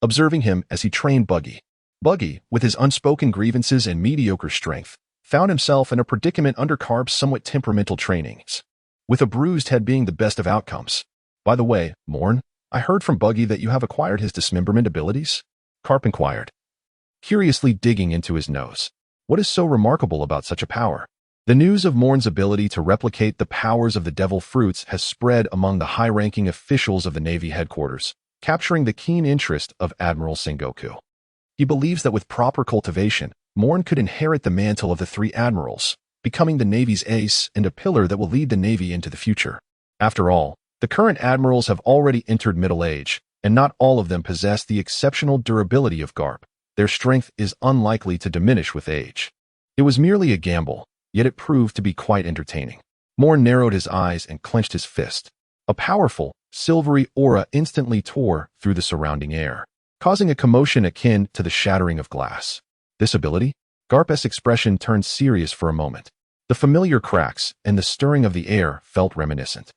observing him as he trained Buggy. Buggy, with his unspoken grievances and mediocre strength, found himself in a predicament under Carp's somewhat temperamental trainings, with a bruised head being the best of outcomes. By the way, Moen, I heard from Buggy that you have acquired his dismemberment abilities? Carp inquired, curiously digging into his nose. What is so remarkable about such a power? The news of Moen's ability to replicate the powers of the devil fruits has spread among the high-ranking officials of the Navy headquarters, capturing the keen interest of Admiral Sengoku. He believes that with proper cultivation, Moen could inherit the mantle of the three admirals, becoming the Navy's ace and a pillar that will lead the Navy into the future. After all, the current admirals have already entered middle age, and not all of them possess the exceptional durability of Garp. Their strength is unlikely to diminish with age. It was merely a gamble, yet it proved to be quite entertaining. Moen narrowed his eyes and clenched his fist. A powerful, silvery aura instantly tore through the surrounding air, causing a commotion akin to the shattering of glass. This ability? Garp's expression turned serious for a moment. The familiar cracks and the stirring of the air felt reminiscent.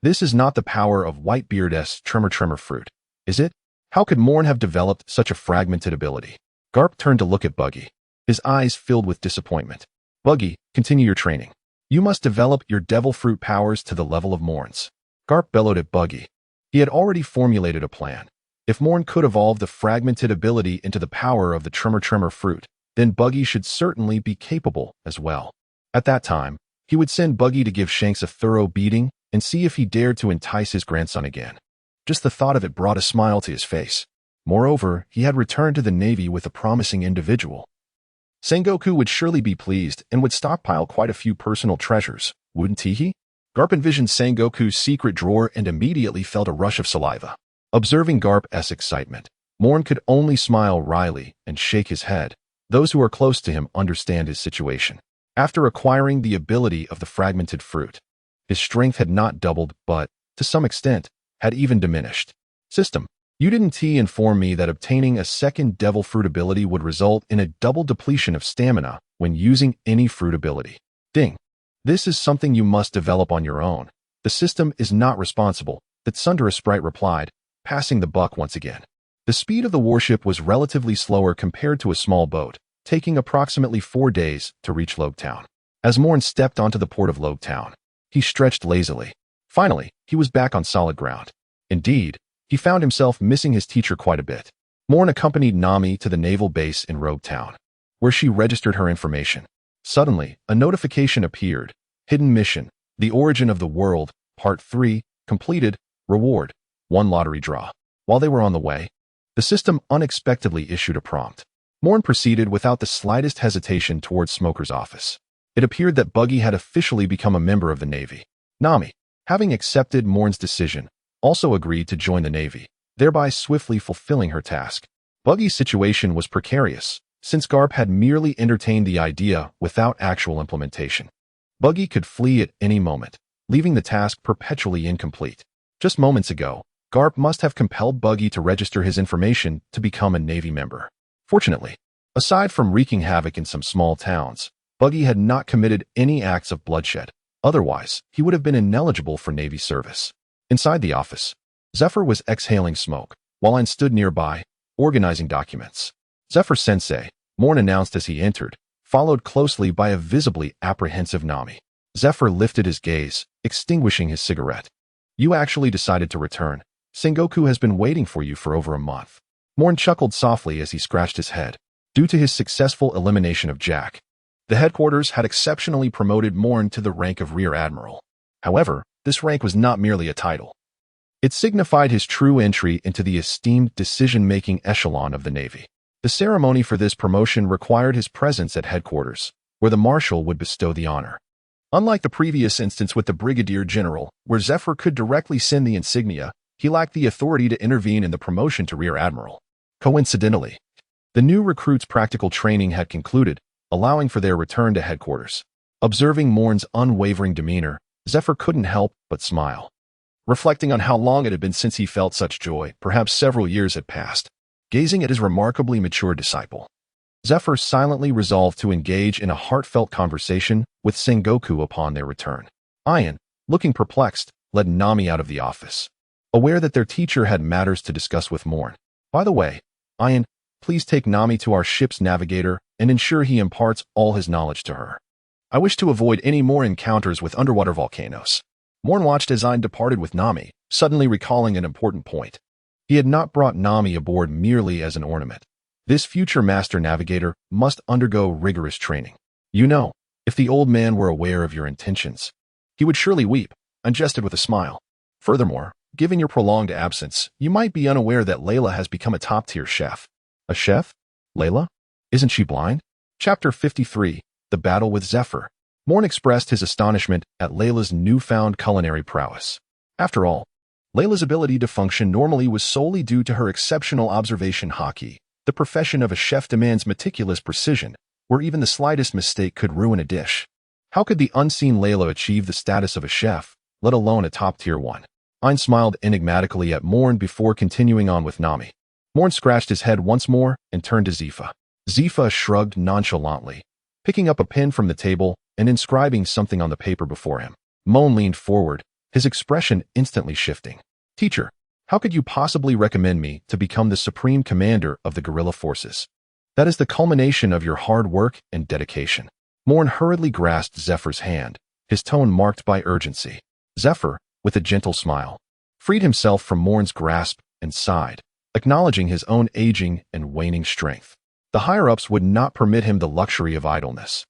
This is not the power of Whitebeard's tremor fruit, is it? How could Moen have developed such a fragmented ability? Garp turned to look at Buggy, his eyes filled with disappointment. Buggy, continue your training. You must develop your devil fruit powers to the level of Moen's. Garp bellowed at Buggy. He had already formulated a plan. If Moen could evolve the fragmented ability into the power of the Tremor fruit, then Buggy should certainly be capable as well. At that time, he would send Buggy to give Shanks a thorough beating and see if he dared to entice his grandson again. Just the thought of it brought a smile to his face. Moreover, he had returned to the Navy with a promising individual. Sengoku would surely be pleased and would stockpile quite a few personal treasures, wouldn't he? Garp envisioned Sengoku's secret drawer and immediately felt a rush of saliva. Observing Garp's excitement, Moen could only smile wryly and shake his head. Those who are close to him understand his situation. After acquiring the ability of the fragmented fruit, his strength had not doubled but, to some extent, had even diminished. System. You didn't inform me that obtaining a second devil fruit ability would result in a double depletion of stamina when using any fruit ability. Ding. This is something you must develop on your own. The system is not responsible, the Tsundere sprite replied, passing the buck once again. The speed of the warship was relatively slower compared to a small boat, taking approximately 4 days to reach Logetown. As Moen stepped onto the port of Logetown, he stretched lazily. Finally, he was back on solid ground. Indeed, he found himself missing his teacher quite a bit. Moen accompanied Nami to the naval base in Rogue Town, where she registered her information. Suddenly, a notification appeared. Hidden mission, The Origin of the World, Part 3, completed, reward, 1 lottery draw. While they were on the way, the system unexpectedly issued a prompt. Moen proceeded without the slightest hesitation towards Smoker's office. It appeared that Buggy had officially become a member of the Navy. Nami, having accepted Moen's decision, also agreed to join the Navy, thereby swiftly fulfilling her task. Buggy's situation was precarious, since Garp had merely entertained the idea without actual implementation. Buggy could flee at any moment, leaving the task perpetually incomplete. Just moments ago, Garp must have compelled Buggy to register his information to become a Navy member. Fortunately, aside from wreaking havoc in some small towns, Buggy had not committed any acts of bloodshed. Otherwise, he would have been ineligible for Navy service. Inside the office, Zephyr was exhaling smoke, while Ain stood nearby, organizing documents. Zephyr-sensei, Moen announced as he entered, followed closely by a visibly apprehensive Nami. Zephyr lifted his gaze, extinguishing his cigarette. You actually decided to return. Sengoku has been waiting for you for over a month. Moen chuckled softly as he scratched his head. Due to his successful elimination of Jack, the headquarters had exceptionally promoted Moen to the rank of Rear Admiral. However, this rank was not merely a title. It signified his true entry into the esteemed decision-making echelon of the Navy. The ceremony for this promotion required his presence at headquarters, where the Marshal would bestow the honor. Unlike the previous instance with the Brigadier General, where Zephyr could directly send the insignia, he lacked the authority to intervene in the promotion to Rear Admiral. Coincidentally, the new recruits' practical training had concluded, allowing for their return to headquarters. Observing Moen's unwavering demeanor, Zephyr couldn't help but smile. Reflecting on how long it had been since he felt such joy, perhaps several years had passed. Gazing at his remarkably mature disciple, Zephyr silently resolved to engage in a heartfelt conversation with Sengoku upon their return. Ain, looking perplexed, led Nami out of the office, aware that their teacher had matters to discuss with Moen. By the way, Ain, please take Nami to our ship's navigator and ensure he imparts all his knowledge to her. I wish to avoid any more encounters with underwater volcanoes. Moen watched as Ain departed with Nami, suddenly recalling an important point. He had not brought Nami aboard merely as an ornament. This future master navigator must undergo rigorous training. You know, if the old man were aware of your intentions, he would surely weep, Ain jested with a smile. Furthermore, given your prolonged absence, you might be unaware that Layla has become a top-tier chef. A chef? Layla? Isn't she blind? Chapter 53, The Battle with Zephyr. Moen expressed his astonishment at Layla's newfound culinary prowess. After all, Layla's ability to function normally was solely due to her exceptional observation haki. The profession of a chef demands meticulous precision, where even the slightest mistake could ruin a dish. How could the unseen Layla achieve the status of a chef, let alone a top-tier one? Ain smiled enigmatically at Moen before continuing on with Nami. Moen scratched his head once more and turned to Zifa. Zifa shrugged nonchalantly, picking up a pen from the table and inscribing something on the paper before him. Moen leaned forward, his expression instantly shifting. Teacher, how could you possibly recommend me to become the supreme commander of the guerrilla forces? That is the culmination of your hard work and dedication. Moen hurriedly grasped Zephyr's hand, his tone marked by urgency. Zephyr, with a gentle smile, freed himself from Moen's grasp and sighed, acknowledging his own aging and waning strength. The higher-ups would not permit him the luxury of idleness.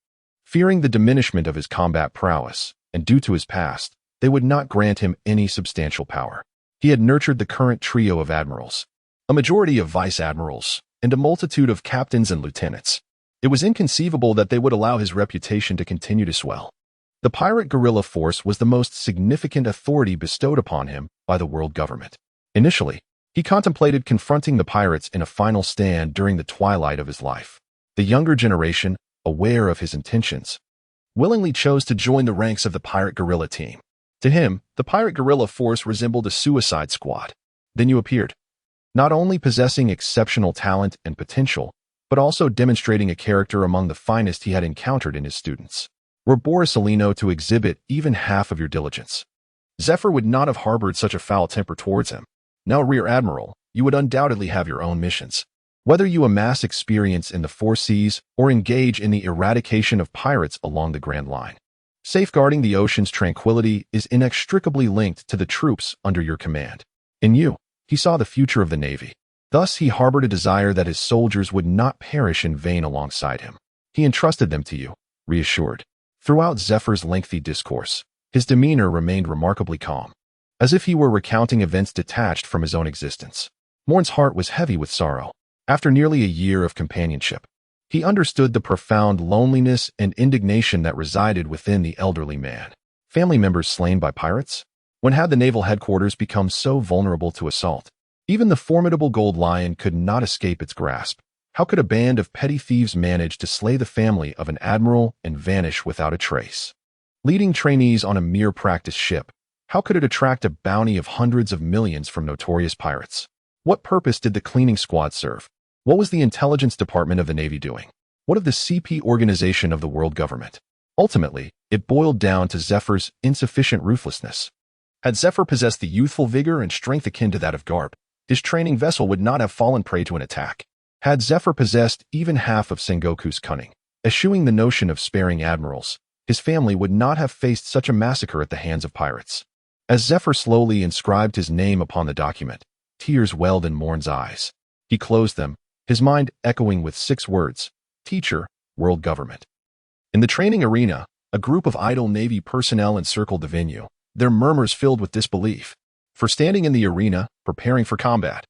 Fearing the diminishment of his combat prowess, and due to his past, they would not grant him any substantial power. He had nurtured the current trio of admirals, a majority of vice-admirals, and a multitude of captains and lieutenants. It was inconceivable that they would allow his reputation to continue to swell. The pirate guerrilla force was the most significant authority bestowed upon him by the world government. Initially, he contemplated confronting the pirates in a final stand during the twilight of his life. The younger generation, aware of his intentions, willingly chose to join the ranks of the pirate guerrilla team. To him, the pirate guerrilla force resembled a suicide squad. Then you appeared, not only possessing exceptional talent and potential, but also demonstrating a character among the finest he had encountered in his students. Were Borisolino to exhibit even half of your diligence, Zephyr would not have harbored such a foul temper towards him. Now, Rear Admiral, you would undoubtedly have your own missions. Whether you amass experience in the four seas or engage in the eradication of pirates along the Grand Line, safeguarding the ocean's tranquility is inextricably linked to the troops under your command. In you, he saw the future of the Navy. Thus, he harbored a desire that his soldiers would not perish in vain alongside him. He entrusted them to you, reassured. Throughout Zephyr's lengthy discourse, his demeanor remained remarkably calm, as if he were recounting events detached from his own existence. Moen's heart was heavy with sorrow. After nearly a year of companionship, he understood the profound loneliness and indignation that resided within the elderly man. Family members slain by pirates? When had the naval headquarters become so vulnerable to assault? Even the formidable Gold Lion could not escape its grasp. How could a band of petty thieves manage to slay the family of an admiral and vanish without a trace? Leading trainees on a mere practice ship, how could it attract a bounty of hundreds of millions from notorious pirates? What purpose did the cleaning squad serve? What was the intelligence department of the Navy doing? What of the CP organization of the world government? Ultimately, it boiled down to Zephyr's insufficient ruthlessness. Had Zephyr possessed the youthful vigor and strength akin to that of Garp, his training vessel would not have fallen prey to an attack. Had Zephyr possessed even half of Sengoku's cunning, eschewing the notion of sparing admirals, his family would not have faced such a massacre at the hands of pirates. As Zephyr slowly inscribed his name upon the document, tears welled in Moen's eyes. He closed them, his mind echoing with 6 words: Teacher, World Government. In the training arena, a group of idle Navy personnel encircled the venue, their murmurs filled with disbelief. For standing in the arena, preparing for combat,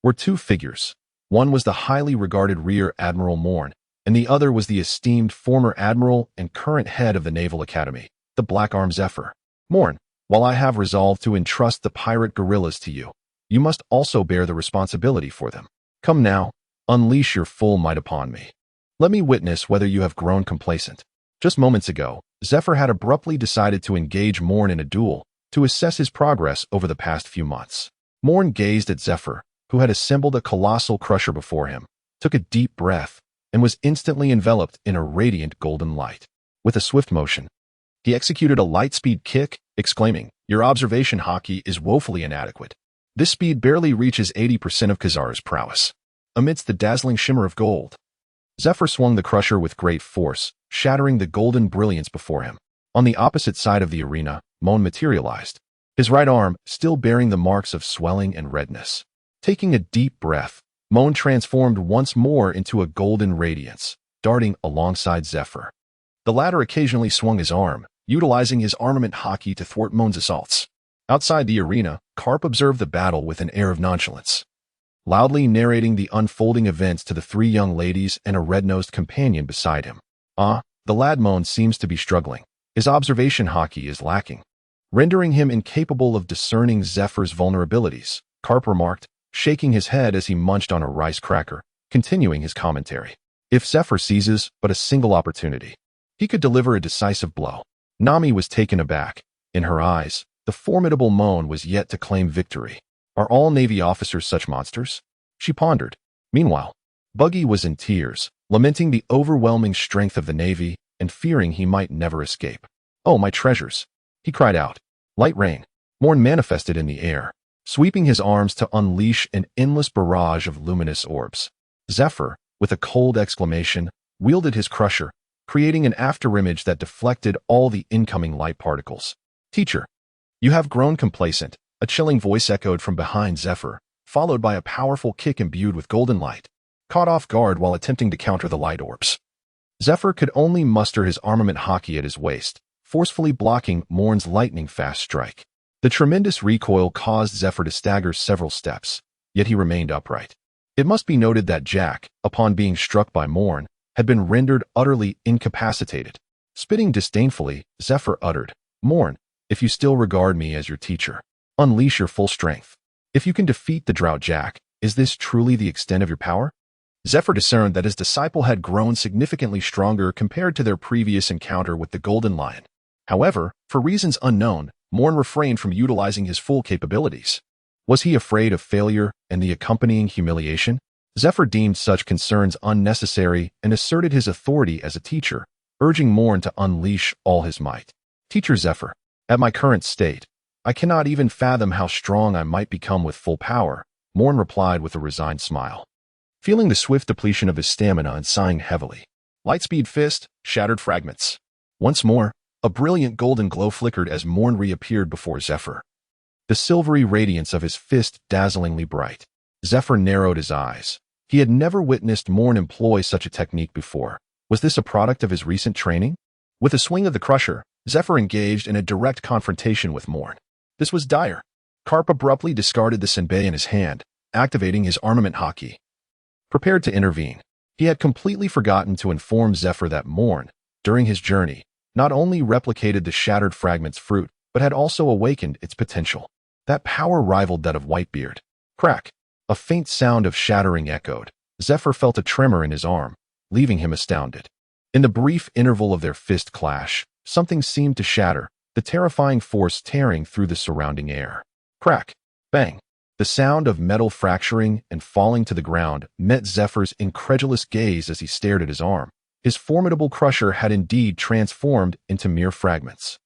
were 2 figures. One was the highly regarded Rear Admiral Moen, and the other was the esteemed former admiral and current head of the Naval Academy, the Black Arm Zephyr. Moen, while I have resolved to entrust the pirate guerrillas to you, you must also bear the responsibility for them. Come now, unleash your full might upon me. Let me witness whether you have grown complacent. Just moments ago, Zephyr had abruptly decided to engage Moen in a duel to assess his progress over the past few months. Moen gazed at Zephyr, who had assembled a colossal crusher before him, took a deep breath, and was instantly enveloped in a radiant golden light. With a swift motion, he executed a light-speed kick, exclaiming, "Your observation hockey is woefully inadequate. This speed barely reaches 80% of Kazara's prowess." Amidst the dazzling shimmer of gold, Zephyr swung the crusher with great force, shattering the golden brilliance before him. On the opposite side of the arena, Moen materialized, his right arm still bearing the marks of swelling and redness. Taking a deep breath, Moen transformed once more into a golden radiance, darting alongside Zephyr. The latter occasionally swung his arm, utilizing his armament hockey to thwart Moen's assaults. Outside the arena, Karp observed the battle with an air of nonchalance, loudly narrating the unfolding events to the 3 young ladies and a red-nosed companion beside him. The lad Moen seems to be struggling. His observation hockey is lacking, rendering him incapable of discerning Zephyr's vulnerabilities, Karp remarked, shaking his head as he munched on a rice cracker, continuing his commentary. If Zephyr seizes but a single opportunity, he could deliver a decisive blow. Nami was taken aback. In her eyes, the formidable Moen was yet to claim victory. Are all Navy officers such monsters? She pondered. Meanwhile, Buggy was in tears, lamenting the overwhelming strength of the Navy and fearing he might never escape. "Oh, my treasures!" he cried out. Light rain. Moen manifested in the air, sweeping his arms to unleash an endless barrage of luminous orbs. Zephyr, with a cold exclamation, wielded his crusher, creating an afterimage that deflected all the incoming light particles. Teacher, you have grown complacent, a chilling voice echoed from behind Zephyr, followed by a powerful kick imbued with golden light, caught off guard while attempting to counter the light orbs. Zephyr could only muster his armament hockey at his waist, forcefully blocking Moen's lightning-fast strike. The tremendous recoil caused Zephyr to stagger several steps, yet he remained upright. It must be noted that Jack, upon being struck by Moen, had been rendered utterly incapacitated. Spitting disdainfully, Zephyr uttered, "Moen, if you still regard me as your teacher, unleash your full strength. If you can defeat the drought Jack, is this truly the extent of your power?" Zephyr discerned that his disciple had grown significantly stronger compared to their previous encounter with the Golden Lion. However, for reasons unknown, Moen refrained from utilizing his full capabilities. Was he afraid of failure and the accompanying humiliation? Zephyr deemed such concerns unnecessary and asserted his authority as a teacher, urging Moen to unleash all his might. "Teacher Zephyr, at my current state, I cannot even fathom how strong I might become with full power," Moen replied with a resigned smile. Feeling the swift depletion of his stamina and sighing heavily, Lightspeed Fist, shattered fragments. Once more, a brilliant golden glow flickered as Moen reappeared before Zephyr. The silvery radiance of his fist dazzlingly bright. Zephyr narrowed his eyes. He had never witnessed Moen employ such a technique before. Was this a product of his recent training? With a swing of the crusher, Zephyr engaged in a direct confrontation with Moen. This was dire. Karp abruptly discarded the senbei in his hand, activating his armament hockey. Prepared to intervene, he had completely forgotten to inform Zephyr that Moen, during his journey, not only replicated the shattered fragment's fruit, but had also awakened its potential. That power rivaled that of Whitebeard. Crack! A faint sound of shattering echoed. Zephyr felt a tremor in his arm, leaving him astounded. In the brief interval of their fist clash, something seemed to shatter, the terrifying force tearing through the surrounding air. Crack! Bang! The sound of metal fracturing and falling to the ground met Zephyr's incredulous gaze as he stared at his arm. His formidable crusher had indeed transformed into mere fragments.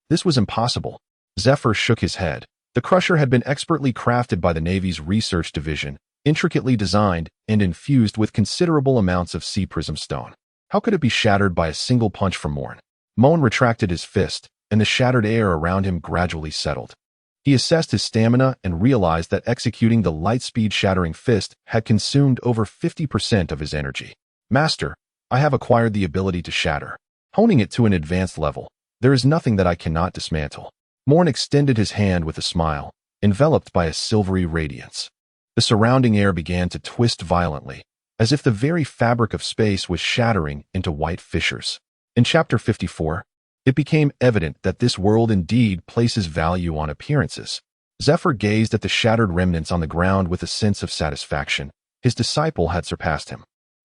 This was impossible. Zephyr shook his head. The crusher had been expertly crafted by the Navy's research division, intricately designed and infused with considerable amounts of sea prism stone. How could it be shattered by a single punch from Moen? Moen retracted his fist, and the shattered air around him gradually settled. He assessed his stamina and realized that executing the light-speed shattering fist had consumed over 50% of his energy. "Master, I have acquired the ability to shatter. Honing it to an advanced level, there is nothing that I cannot dismantle." Moen extended his hand with a smile, enveloped by a silvery radiance. The surrounding air began to twist violently, as if the very fabric of space was shattering into white fissures. In Chapter 54, it became evident that this world indeed places value on appearances. Zephyr gazed at the shattered remnants on the ground with a sense of satisfaction. His disciple had surpassed him.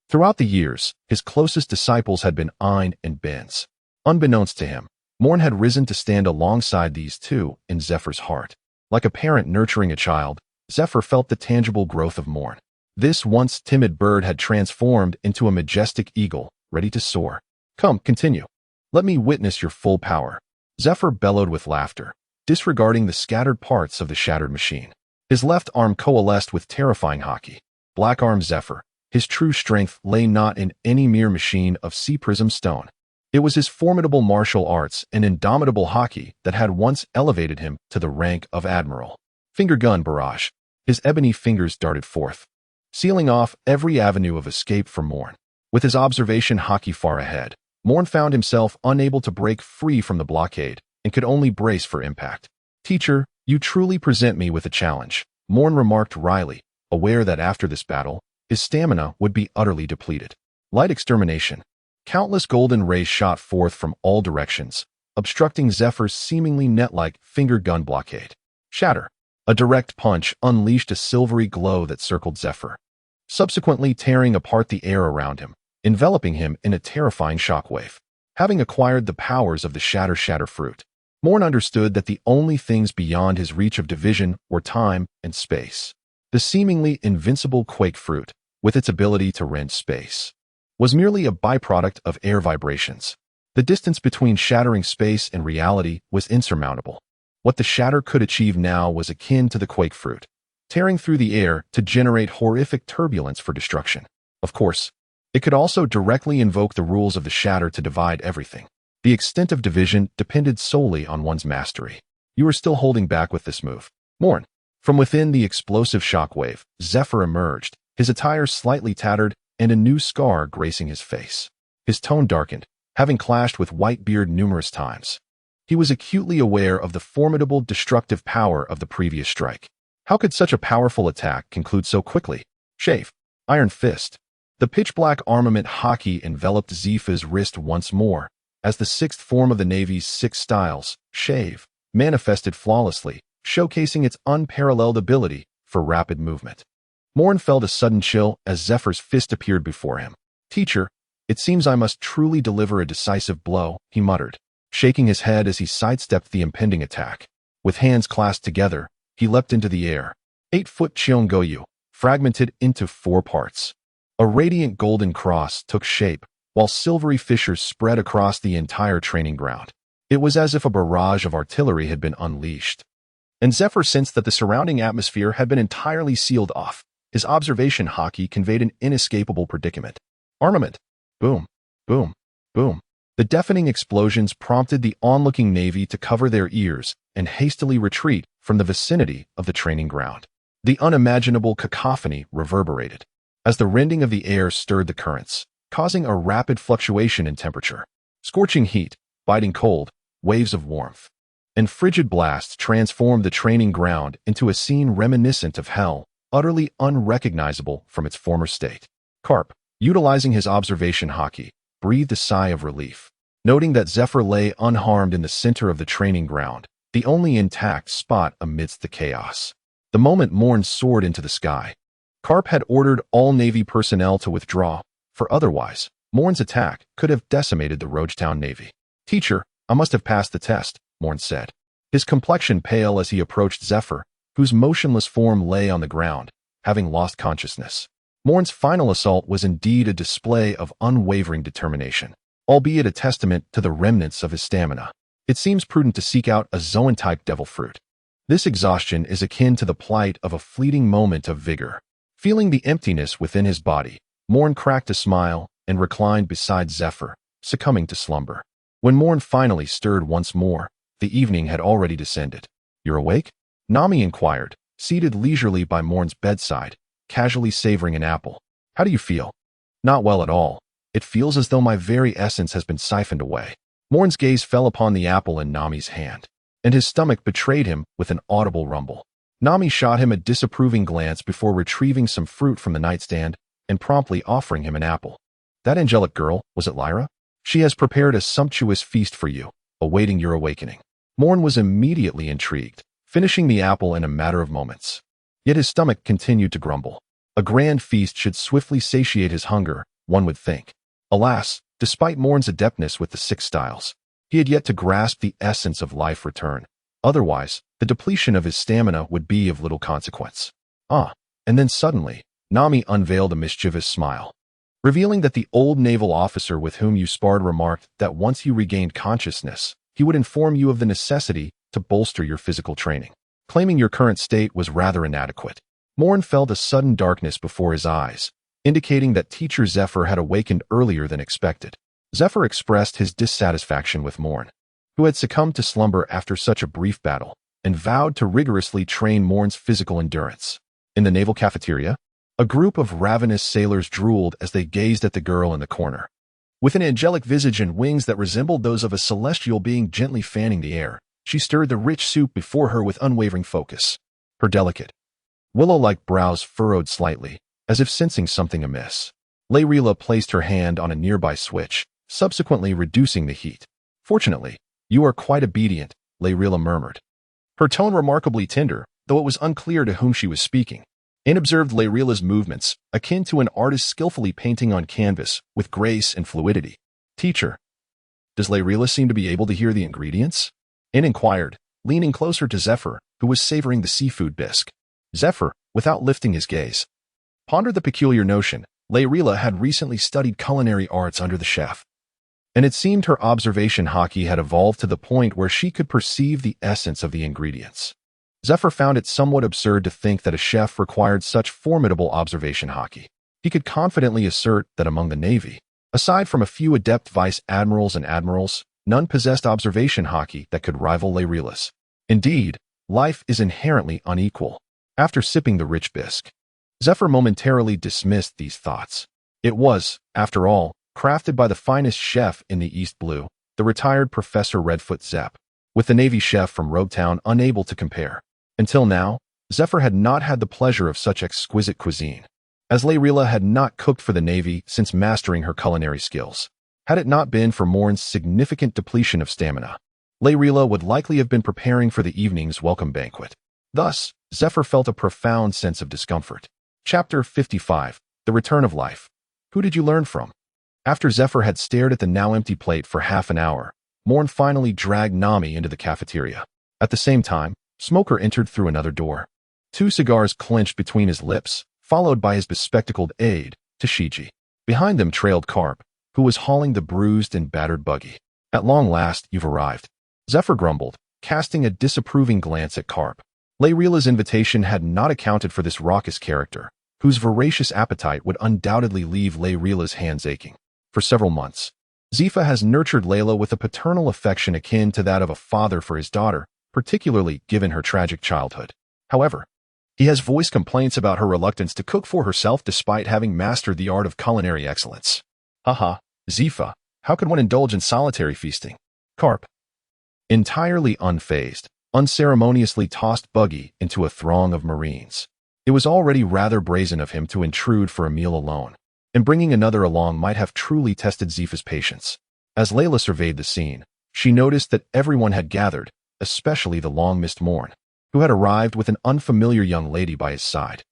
Throughout the years, his closest disciples had been Ein and Benz. Unbeknownst to him, Moen had risen to stand alongside these two in Zephyr's heart. Like a parent nurturing a child, Zephyr felt the tangible growth of Moen. This once timid bird had transformed into a majestic eagle, ready to soar. "Come, continue. Let me witness your full power." Zephyr bellowed with laughter, disregarding the scattered parts of the shattered machine. His left arm coalesced with terrifying hockey. Black Arm Zephyr, his true strength lay not in any mere machine of sea prism stone. It was his formidable martial arts and indomitable hockey that had once elevated him to the rank of admiral. Finger gun barrage. His ebony fingers darted forth, sealing off every avenue of escape for Moen. With his observation hockey far ahead, Moen found himself unable to break free from the blockade and could only brace for impact. "Teacher, you truly present me with a challenge," Moen remarked wryly, aware that after this battle, his stamina would be utterly depleted. Light extermination. Countless golden rays shot forth from all directions, obstructing Zephyr's seemingly net-like finger gun blockade. Shatter. A direct punch unleashed a silvery glow that circled Zephyr, subsequently tearing apart the air around him, enveloping him in a terrifying shockwave. Having acquired the powers of the shatter fruit, Moen understood that the only things beyond his reach of division were time and space. The seemingly invincible quake fruit, with its ability to rend space, was merely a byproduct of air vibrations. The distance between shattering space and reality was insurmountable. What the shatter could achieve now was akin to the quake fruit, tearing through the air to generate horrific turbulence for destruction. Of course, It could also directly invoke the rules of the shatter to divide everything. The extent of division depended solely on one's mastery. You were still holding back with this move. Moen. From within the explosive shockwave, Zephyr emerged, his attire slightly tattered and a new scar gracing his face. His tone darkened, having clashed with Whitebeard numerous times. He was acutely aware of the formidable destructive power of the previous strike. How could such a powerful attack conclude so quickly? Shave. Iron Fist. The pitch-black armament hockey enveloped Zifa's wrist once more, as the sixth form of the Navy's 6 styles, Shave, manifested flawlessly, showcasing its unparalleled ability for rapid movement. Moen felt a sudden chill as Zephyr's fist appeared before him. Teacher, it seems I must truly deliver a decisive blow, he muttered, shaking his head as he sidestepped the impending attack. With hands clasped together, he leapt into the air. 8-foot Jiuyue, fragmented into 4 parts. A radiant golden cross took shape, while silvery fissures spread across the entire training ground. It was as if a barrage of artillery had been unleashed. And Zephyr sensed that the surrounding atmosphere had been entirely sealed off. His observation hockey conveyed an inescapable predicament. Armament. Boom, boom, boom. The deafening explosions prompted the onlooking Navy to cover their ears and hastily retreat from the vicinity of the training ground. The unimaginable cacophony reverberated, as the rending of the air stirred the currents, causing a rapid fluctuation in temperature. Scorching heat, biting cold, waves of warmth, and frigid blasts transformed the training ground into a scene reminiscent of hell, utterly unrecognizable from its former state. Carp, utilizing his observation hockey, breathed a sigh of relief, noting that Zephyr lay unharmed in the center of the training ground, the only intact spot amidst the chaos. The moment Moen soared into the sky, Carp had ordered all Navy personnel to withdraw, for otherwise, Moen's attack could have decimated the Rogetown Navy. Teacher, I must have passed the test, Moen said, his complexion pale as he approached Zephyr, whose motionless form lay on the ground, having lost consciousness. Moen's final assault was indeed a display of unwavering determination, albeit a testament to the remnants of his stamina. It seems prudent to seek out a Zoan-type devil fruit. This exhaustion is akin to the plight of a fleeting moment of vigor. Feeling the emptiness within his body, Moen cracked a smile and reclined beside Zephyr, succumbing to slumber. When Moen finally stirred once more, the evening had already descended. You're awake? Nami inquired, seated leisurely by Moen's bedside, casually savoring an apple. How do you feel? Not well at all. It feels as though my very essence has been siphoned away. Moen's gaze fell upon the apple in Nami's hand, and his stomach betrayed him with an audible rumble. Nami shot him a disapproving glance before retrieving some fruit from the nightstand and promptly offering him an apple. That angelic girl, was it Lyra? She has prepared a sumptuous feast for you, awaiting your awakening. Moen was immediately intrigued, finishing the apple in a matter of moments. Yet his stomach continued to grumble. A grand feast should swiftly satiate his hunger, one would think. Alas, despite Moen's adeptness with the 6 styles, he had yet to grasp the essence of life return. Otherwise, the depletion of his stamina would be of little consequence. And then suddenly, Nami unveiled a mischievous smile, revealing that the old naval officer with whom you sparred remarked that once you regained consciousness, he would inform you of the necessity to bolster your physical training, claiming your current state was rather inadequate. Moen felt a sudden darkness before his eyes, indicating that Teacher Zephyr had awakened earlier than expected. Zephyr expressed his dissatisfaction with Moen, who had succumbed to slumber after such a brief battle, and vowed to rigorously train Moen's physical endurance. In the naval cafeteria, a group of ravenous sailors drooled as they gazed at the girl in the corner. With an angelic visage and wings that resembled those of a celestial being gently fanning the air, she stirred the rich soup before her with unwavering focus. Her delicate, willow-like brows furrowed slightly, as if sensing something amiss. Layrila placed her hand on a nearby switch, subsequently reducing the heat. Fortunately, you are quite obedient, Layrila murmured, her tone remarkably tender, though it was unclear to whom she was speaking. Anne observed Layrila's movements, akin to an artist skillfully painting on canvas, with grace and fluidity. Teacher, does Layrila seem to be able to hear the ingredients? Anne inquired, leaning closer to Zephyr, who was savoring the seafood bisque. Zephyr, without lifting his gaze, pondered the peculiar notion. Layrila had recently studied culinary arts under the chef, and it seemed her observation hockey had evolved to the point where she could perceive the essence of the ingredients. Zephyr found it somewhat absurd to think that a chef required such formidable observation hockey. He could confidently assert that among the Navy, aside from a few adept vice admirals and admirals, none possessed observation hockey that could rival Lairila's. Indeed, life is inherently unequal. After sipping the rich bisque, Zephyr momentarily dismissed these thoughts. It was, after all, crafted by the finest chef in the East Blue, the retired Professor Redfoot Zepp, with the Navy chef from Roguetown unable to compare. Until now, Zephyr had not had the pleasure of such exquisite cuisine, as Lairila had not cooked for the Navy since mastering her culinary skills. Had it not been for Moen's significant depletion of stamina, Lairila would likely have been preparing for the evening's welcome banquet. Thus, Zephyr felt a profound sense of discomfort. Chapter 55. The Return of Life. Who did you learn from? After Zephyr had stared at the now empty plate for half an hour, Moen finally dragged Nami into the cafeteria. At the same time, Smoker entered through another door. 2 cigars clenched between his lips, followed by his bespectacled aide, Tashiji. Behind them trailed Carp, who was hauling the bruised and battered buggy. At long last, you've arrived, Zephyr grumbled, casting a disapproving glance at Carp. Lairila's invitation had not accounted for this raucous character, whose voracious appetite would undoubtedly leave Lairila's hands aching. For several months, Zifa has nurtured Layla with a paternal affection akin to that of a father for his daughter, particularly given her tragic childhood. However, he has voiced complaints about her reluctance to cook for herself despite having mastered the art of culinary excellence. Haha, Zifa, how could one indulge in solitary feasting? Carp, entirely unfazed, unceremoniously tossed Buggy into a throng of Marines. It was already rather brazen of him to intrude for a meal alone, and bringing another along might have truly tested Zifa's patience. As Layla surveyed the scene, she noticed that everyone had gathered, especially the long-missed Moen, who had arrived with an unfamiliar young lady by his side.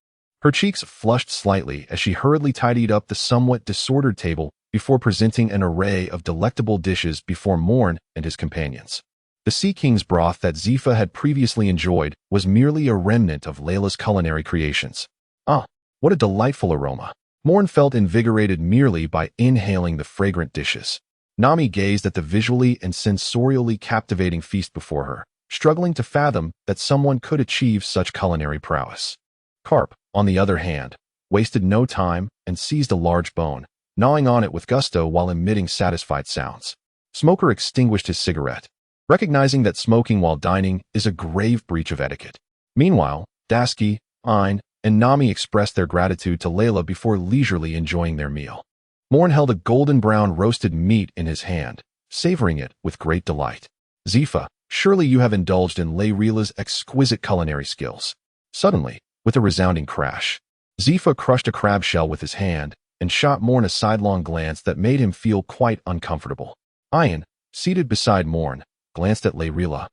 Her cheeks flushed slightly as she hurriedly tidied up the somewhat disordered table before presenting an array of delectable dishes before Moen and his companions. The Sea King's broth that Zifa had previously enjoyed was merely a remnant of Layla's culinary creations. Ah, what a delightful aroma! Moen felt invigorated merely by inhaling the fragrant dishes. Nami gazed at the visually and sensorially captivating feast before her, struggling to fathom that someone could achieve such culinary prowess. Carp, on the other hand, wasted no time and seized a large bone, gnawing on it with gusto while emitting satisfied sounds. Smoker extinguished his cigarette, recognizing that smoking while dining is a grave breach of etiquette. Meanwhile, Dasky, Ein, and Nami expressed their gratitude to Layla before leisurely enjoying their meal. Moen held a golden-brown roasted meat in his hand, savoring it with great delight. Zifa, surely you have indulged in Lairila's exquisite culinary skills. Suddenly, with a resounding crash, Zifa crushed a crab shell with his hand and shot Moen a sidelong glance that made him feel quite uncomfortable. Ian, seated beside Moen, glanced at Lairila,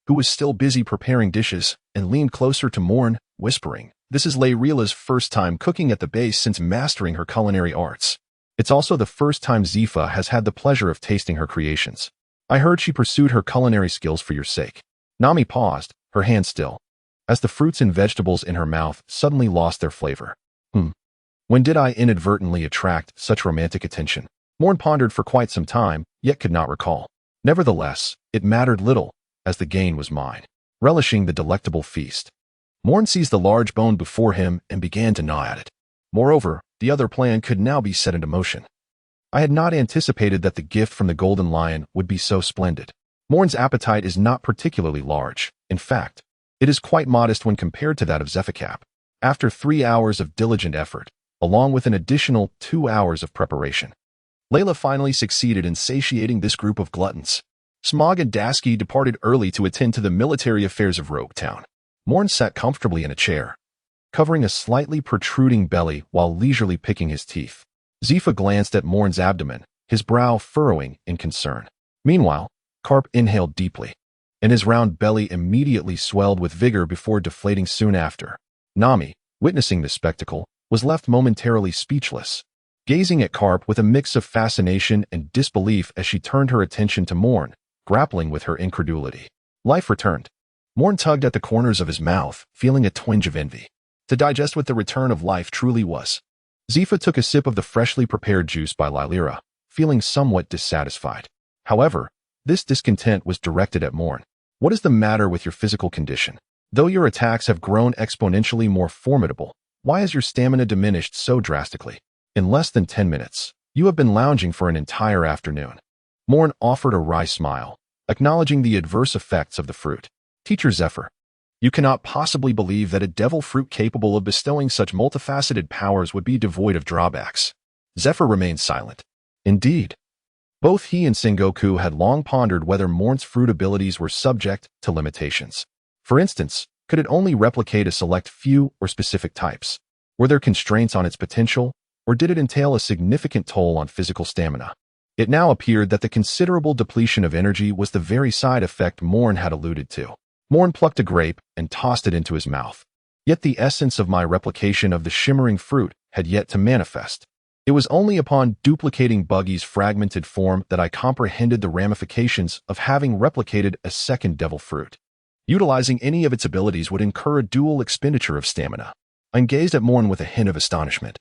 who was still busy preparing dishes, and leaned closer to Moen, whispering, "This is Lairila's first time cooking at the base since mastering her culinary arts. It's also the first time Zifa has had the pleasure of tasting her creations. I heard she pursued her culinary skills for your sake." Nami paused, her hand still, as the fruits and vegetables in her mouth suddenly lost their flavor. When did I inadvertently attract such romantic attention? Moen pondered for quite some time, yet could not recall. Nevertheless, it mattered little, as the gain was mine. Relishing the delectable feast, Moen seized the large bone before him and began to gnaw at it. Moreover, the other plan could now be set into motion. I had not anticipated that the gift from the Golden Lion would be so splendid. Moen's appetite is not particularly large. In fact, it is quite modest when compared to that of Zephicap. After 3 hours of diligent effort, along with an additional 2 hours of preparation, Layla finally succeeded in satiating this group of gluttons. Smog and Dasky departed early to attend to the military affairs of Roguetown. Moen sat comfortably in a chair, covering a slightly protruding belly while leisurely picking his teeth. Zifa glanced at Moen's abdomen, his brow furrowing in concern. Meanwhile, Carp inhaled deeply, and his round belly immediately swelled with vigor before deflating soon after. Nami, witnessing this spectacle, was left momentarily speechless, gazing at Carp with a mix of fascination and disbelief as she turned her attention to Moen, grappling with her incredulity. Life returned. Moen tugged at the corners of his mouth, feeling a twinge of envy. To digest what the return of life truly was. Zifa took a sip of the freshly prepared juice by Lairila, feeling somewhat dissatisfied. However, this discontent was directed at Moen. What is the matter with your physical condition? Though your attacks have grown exponentially more formidable, why has your stamina diminished so drastically? In less than 10 minutes, you have been lounging for an entire afternoon. Moen offered a wry smile, acknowledging the adverse effects of the fruit. Teacher Zephyr, you cannot possibly believe that a devil fruit capable of bestowing such multifaceted powers would be devoid of drawbacks. Zephyr remained silent. Indeed, both he and Sengoku had long pondered whether Moen's fruit abilities were subject to limitations. For instance, could it only replicate a select few or specific types? Were there constraints on its potential, or did it entail a significant toll on physical stamina? It now appeared that the considerable depletion of energy was the very side effect Moen had alluded to. Moen plucked a grape and tossed it into his mouth. Yet the essence of my replication of the shimmering fruit had yet to manifest. It was only upon duplicating Buggy's fragmented form that I comprehended the ramifications of having replicated a second devil fruit. Utilizing any of its abilities would incur a dual expenditure of stamina. I gazed at Moen with a hint of astonishment.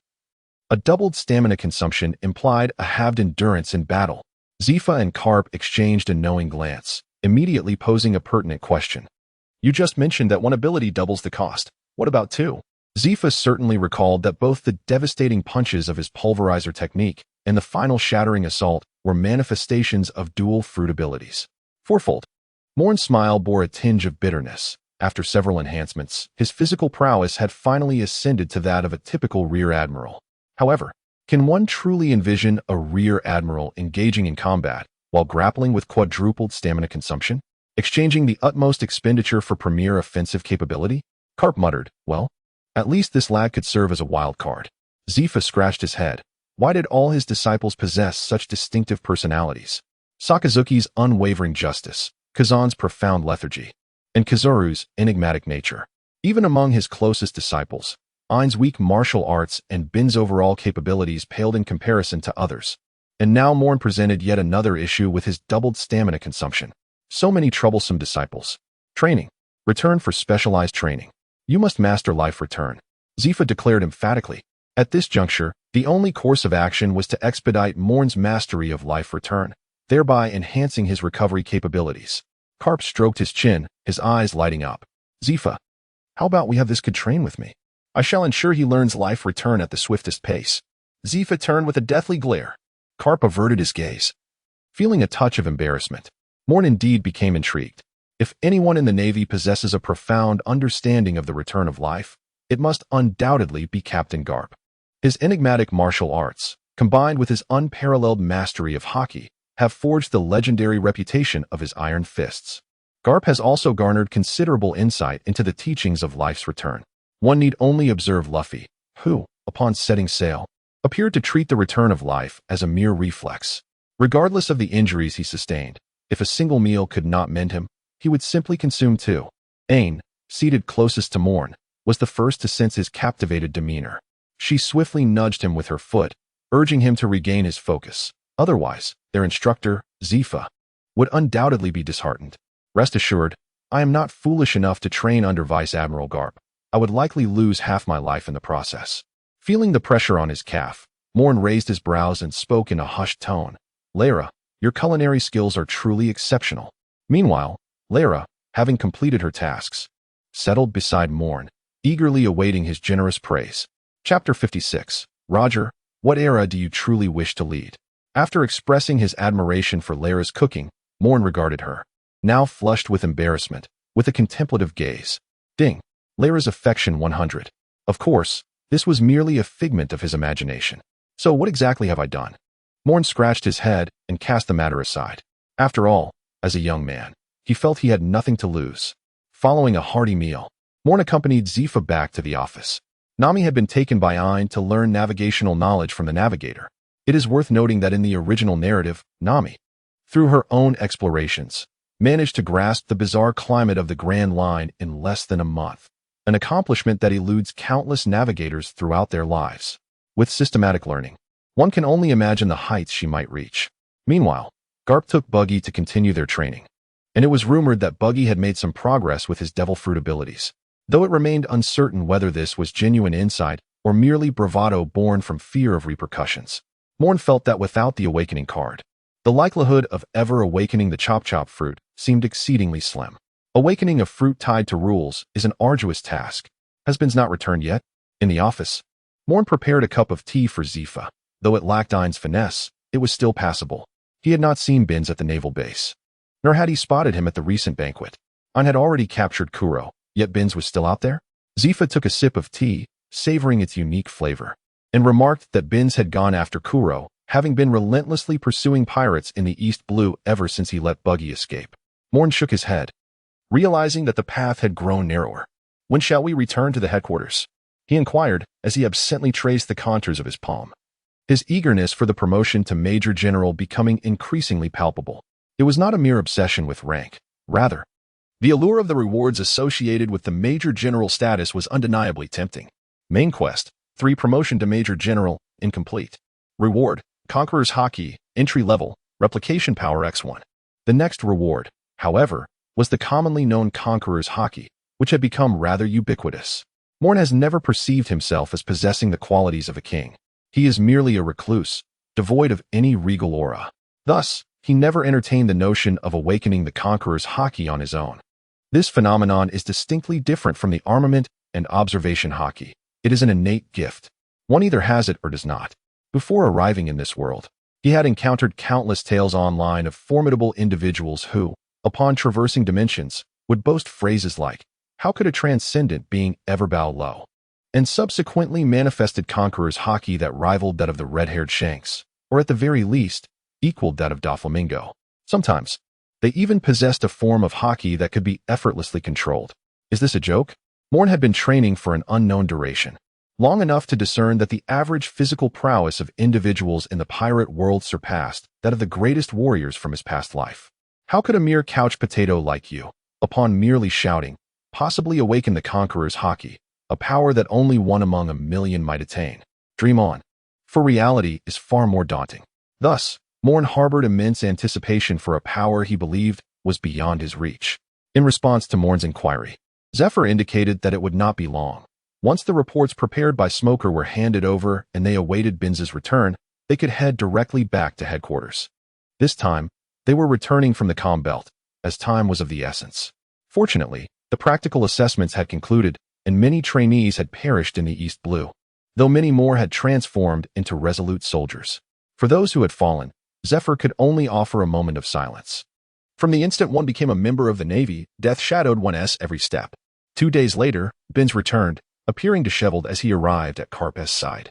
A doubled stamina consumption implied a halved endurance in battle. Zifa and Carp exchanged a knowing glance, immediately posing a pertinent question. You just mentioned that one ability doubles the cost. What about two? Zifa certainly recalled that both the devastating punches of his pulverizer technique and the final shattering assault were manifestations of dual fruit abilities. Fourfold. Moen's smile bore a tinge of bitterness. After several enhancements, his physical prowess had finally ascended to that of a typical rear admiral. However, can one truly envision a rear admiral engaging in combat while grappling with quadrupled stamina consumption, exchanging the utmost expenditure for premier offensive capability? Carp muttered, well, at least this lad could serve as a wild card. Zifa scratched his head. Why did all his disciples possess such distinctive personalities? Sakazuki's unwavering justice, Kazan's profound lethargy, and Kizaru's enigmatic nature. Even among his closest disciples, Ain's weak martial arts and Bin's overall capabilities paled in comparison to others. And now Moen presented yet another issue with his doubled stamina consumption. So many troublesome disciples. Training. Return for specialized training. You must master life return, Zifa declared emphatically. At this juncture, the only course of action was to expedite Moen's mastery of life return, thereby enhancing his recovery capabilities. Carp stroked his chin, his eyes lighting up. Zifa, how about we have this kid train with me? I shall ensure he learns life return at the swiftest pace. Zifa turned with a deathly glare. Carp averted his gaze. Feeling a touch of embarrassment, Moen indeed became intrigued. If anyone in the Navy possesses a profound understanding of the return of life, it must undoubtedly be Captain Garp. His enigmatic martial arts, combined with his unparalleled mastery of hockey, have forged the legendary reputation of his iron fists. Garp has also garnered considerable insight into the teachings of life's return. One need only observe Luffy, who, upon setting sail, appeared to treat the return of life as a mere reflex. Regardless of the injuries he sustained, if a single meal could not mend him, he would simply consume two. Ain, seated closest to Moen, was the first to sense his captivated demeanor. She swiftly nudged him with her foot, urging him to regain his focus. Otherwise, their instructor, Zifa, would undoubtedly be disheartened. Rest assured, I am not foolish enough to train under Vice Admiral Garp. I would likely lose half my life in the process. Feeling the pressure on his calf, Moen raised his brows and spoke in a hushed tone. Lara, your culinary skills are truly exceptional. Meanwhile, Lara, having completed her tasks, settled beside Moen, eagerly awaiting his generous praise. Chapter 56. Roger, what era do you truly wish to lead? After expressing his admiration for Lara's cooking, Moen regarded her, now flushed with embarrassment, with a contemplative gaze. Ding. Lara's affection 100. Of course, this was merely a figment of his imagination. So what exactly have I done? Moen scratched his head and cast the matter aside. After all, as a young man, he felt he had nothing to lose. Following a hearty meal, Moen accompanied Zifa back to the office. Nami had been taken by Ain to learn navigational knowledge from the navigator. It is worth noting that in the original narrative, Nami, through her own explorations, managed to grasp the bizarre climate of the Grand Line in less than a month, an accomplishment that eludes countless navigators throughout their lives. With systematic learning, one can only imagine the heights she might reach. Meanwhile, Garp took Buggy to continue their training, and it was rumored that Buggy had made some progress with his devil fruit abilities, though it remained uncertain whether this was genuine insight or merely bravado born from fear of repercussions. Moen felt that without the awakening card, the likelihood of ever awakening the chop-chop fruit seemed exceedingly slim. Awakening a fruit tied to rules is an arduous task. Has Bin's not returned yet? In the office, Moen prepared a cup of tea for Zifa. Though it lacked Ein's finesse, it was still passable. He had not seen Binz at the naval base, nor had he spotted him at the recent banquet. Ein had already captured Kuro, yet Binz was still out there? Zifa took a sip of tea, savoring its unique flavor, and remarked that Binz had gone after Kuro, having been relentlessly pursuing pirates in the East Blue ever since he let Buggy escape. Moen shook his head, realizing that the path had grown narrower. When shall we return to the headquarters? He inquired as he absently traced the contours of his palm, his eagerness for the promotion to Major General becoming increasingly palpable. It was not a mere obsession with rank. Rather, the allure of the rewards associated with the Major General status was undeniably tempting. Main quest, 3 promotion to Major General, incomplete. Reward, Conqueror's Haki, entry level, replication power X1. The next reward, however, was the commonly known Conqueror's Haki, which had become rather ubiquitous. Moen has never perceived himself as possessing the qualities of a king. He is merely a recluse, devoid of any regal aura. Thus, he never entertained the notion of awakening the Conqueror's Haki on his own. This phenomenon is distinctly different from the armament and observation Haki. It is an innate gift. One either has it or does not. Before arriving in this world, he had encountered countless tales online of formidable individuals who, upon traversing dimensions, would boast phrases like, "How could a transcendent being ever bow low?" and subsequently manifested Conqueror's Haki that rivaled that of the red-haired Shanks, or at the very least, equaled that of Doflamingo. Sometimes, they even possessed a form of Haki that could be effortlessly controlled. Is this a joke? Moen had been training for an unknown duration, long enough to discern that the average physical prowess of individuals in the pirate world surpassed that of the greatest warriors from his past life. How could a mere couch potato like you, upon merely shouting, possibly awaken the Conqueror's Haki, a power that only one among a million might attain? Dream on, for reality is far more daunting. Thus, Moen harbored immense anticipation for a power he believed was beyond his reach. In response to Moen's inquiry, Zephyr indicated that it would not be long. Once the reports prepared by Smoker were handed over and they awaited Binz's return, they could head directly back to headquarters. This time, they were returning from the comm belt, as time was of the essence. Fortunately, the practical assessments had concluded, and many trainees had perished in the East Blue, though many more had transformed into resolute soldiers. For those who had fallen, Zephyr could only offer a moment of silence. From the instant one became a member of the Navy, death shadowed one's every step. 2 days later, Binz returned, appearing disheveled as he arrived at Carp's side,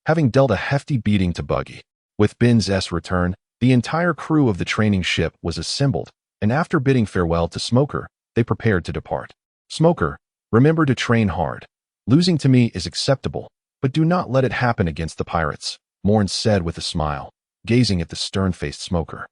having dealt a hefty beating to Buggy. With Binz's return, the entire crew of the training ship was assembled, and after bidding farewell to Smoker, they prepared to depart. Smoker, remember to train hard. Losing to me is acceptable, but do not let it happen against the pirates, Moen said with a smile, gazing at the stern-faced Smoker.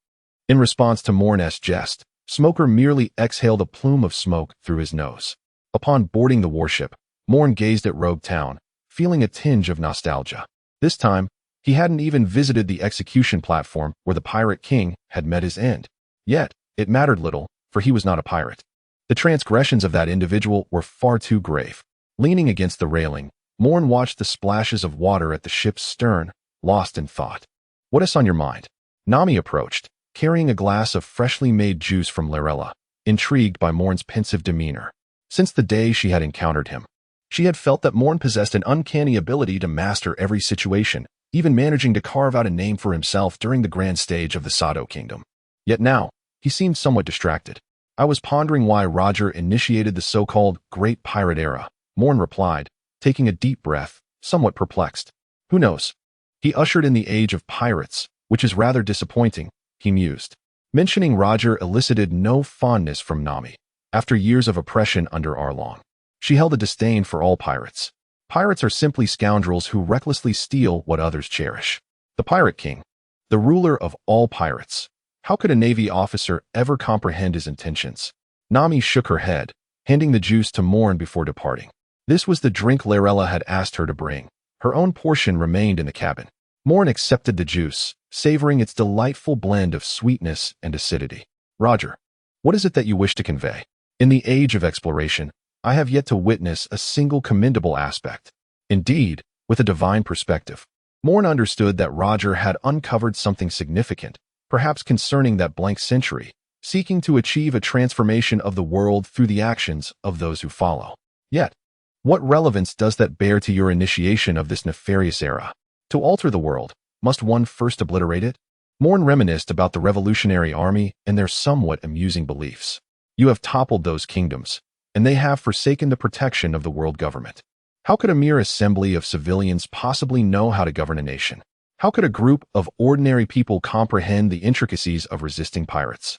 In response to Moen's jest, Smoker merely exhaled a plume of smoke through his nose. Upon boarding the warship, Moen gazed at Rogue Town, feeling a tinge of nostalgia. This time, he hadn't even visited the execution platform where the Pirate King had met his end. Yet, it mattered little, for he was not a pirate. The transgressions of that individual were far too grave. Leaning against the railing, Moen watched the splashes of water at the ship's stern, lost in thought. What is on your mind? Nami approached, carrying a glass of freshly made juice from Lorella, intrigued by Moen's pensive demeanor. Since the day she had encountered him, she had felt that Moen possessed an uncanny ability to master every situation, even managing to carve out a name for himself during the grand stage of the Sado Kingdom. Yet now, he seemed somewhat distracted. I was pondering why Roger initiated the so-called Great Pirate Era, Moen replied, taking a deep breath, somewhat perplexed. Who knows? He ushered in the age of pirates, which is rather disappointing, he mused. Mentioning Roger elicited no fondness from Nami. After years of oppression under Arlong, she held a disdain for all pirates. Pirates are simply scoundrels who recklessly steal what others cherish. The Pirate King, the ruler of all pirates. How could a Navy officer ever comprehend his intentions? Nami shook her head, handing the juice to Moen before departing. This was the drink Lorella had asked her to bring. Her own portion remained in the cabin. Moen accepted the juice, savoring its delightful blend of sweetness and acidity. Roger, what is it that you wish to convey? In the age of exploration, I have yet to witness a single commendable aspect. Indeed, with a divine perspective, Moen understood that Roger had uncovered something significant, perhaps concerning that blank century, seeking to achieve a transformation of the world through the actions of those who follow. Yet, What relevance does that bear to your initiation of this nefarious era? To alter the world, must one first obliterate it? Moen reminisced about the Revolutionary Army and their somewhat amusing beliefs. You have toppled those kingdoms, and they have forsaken the protection of the world government. How could a mere assembly of civilians possibly know how to govern a nation? How could a group of ordinary people comprehend the intricacies of resisting pirates?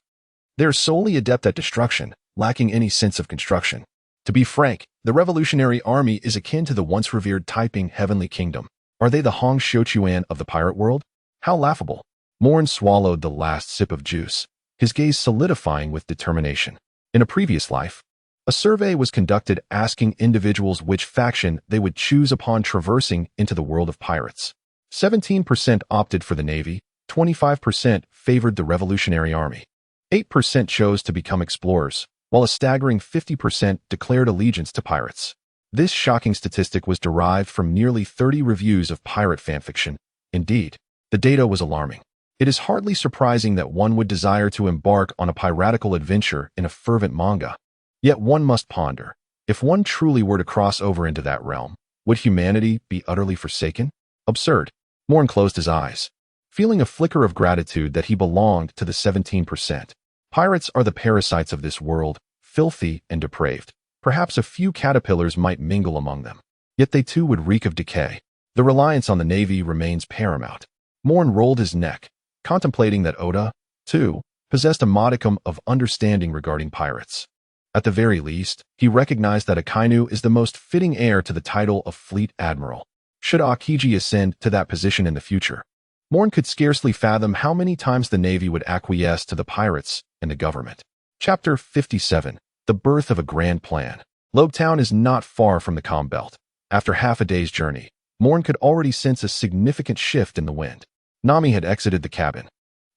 They are solely adept at destruction, lacking any sense of construction. To be frank, the Revolutionary Army is akin to the once revered Taiping Heavenly Kingdom. Are they the Hong Xiuquan of the pirate world? How laughable. Moen swallowed the last sip of juice, his gaze solidifying with determination. In a previous life, a survey was conducted asking individuals which faction they would choose upon traversing into the world of pirates. 17% opted for the Navy, 25% favored the Revolutionary Army. 8% chose to become explorers, while a staggering 50% declared allegiance to pirates. This shocking statistic was derived from nearly 30 reviews of pirate fanfiction. Indeed, the data was alarming. It is hardly surprising that one would desire to embark on a piratical adventure in a fervent manga. Yet one must ponder, if one truly were to cross over into that realm, would humanity be utterly forsaken? Absurd. Moen closed his eyes, feeling a flicker of gratitude that he belonged to the 17%. Pirates are the parasites of this world, filthy and depraved. Perhaps a few caterpillars might mingle among them. Yet they too would reek of decay. The reliance on the Navy remains paramount. Moen rolled his neck, contemplating that Oda, too, possessed a modicum of understanding regarding pirates. At the very least, he recognized that Akainu is the most fitting heir to the title of Fleet Admiral. Should Akiji ascend to that position in the future, Moen could scarcely fathom how many times the Navy would acquiesce to the pirates and the government. Chapter 57. The Birth of a Grand Plan. Lobetown is not far from the calm belt. After half a day's journey, Moen could already sense a significant shift in the wind. Nami had exited the cabin,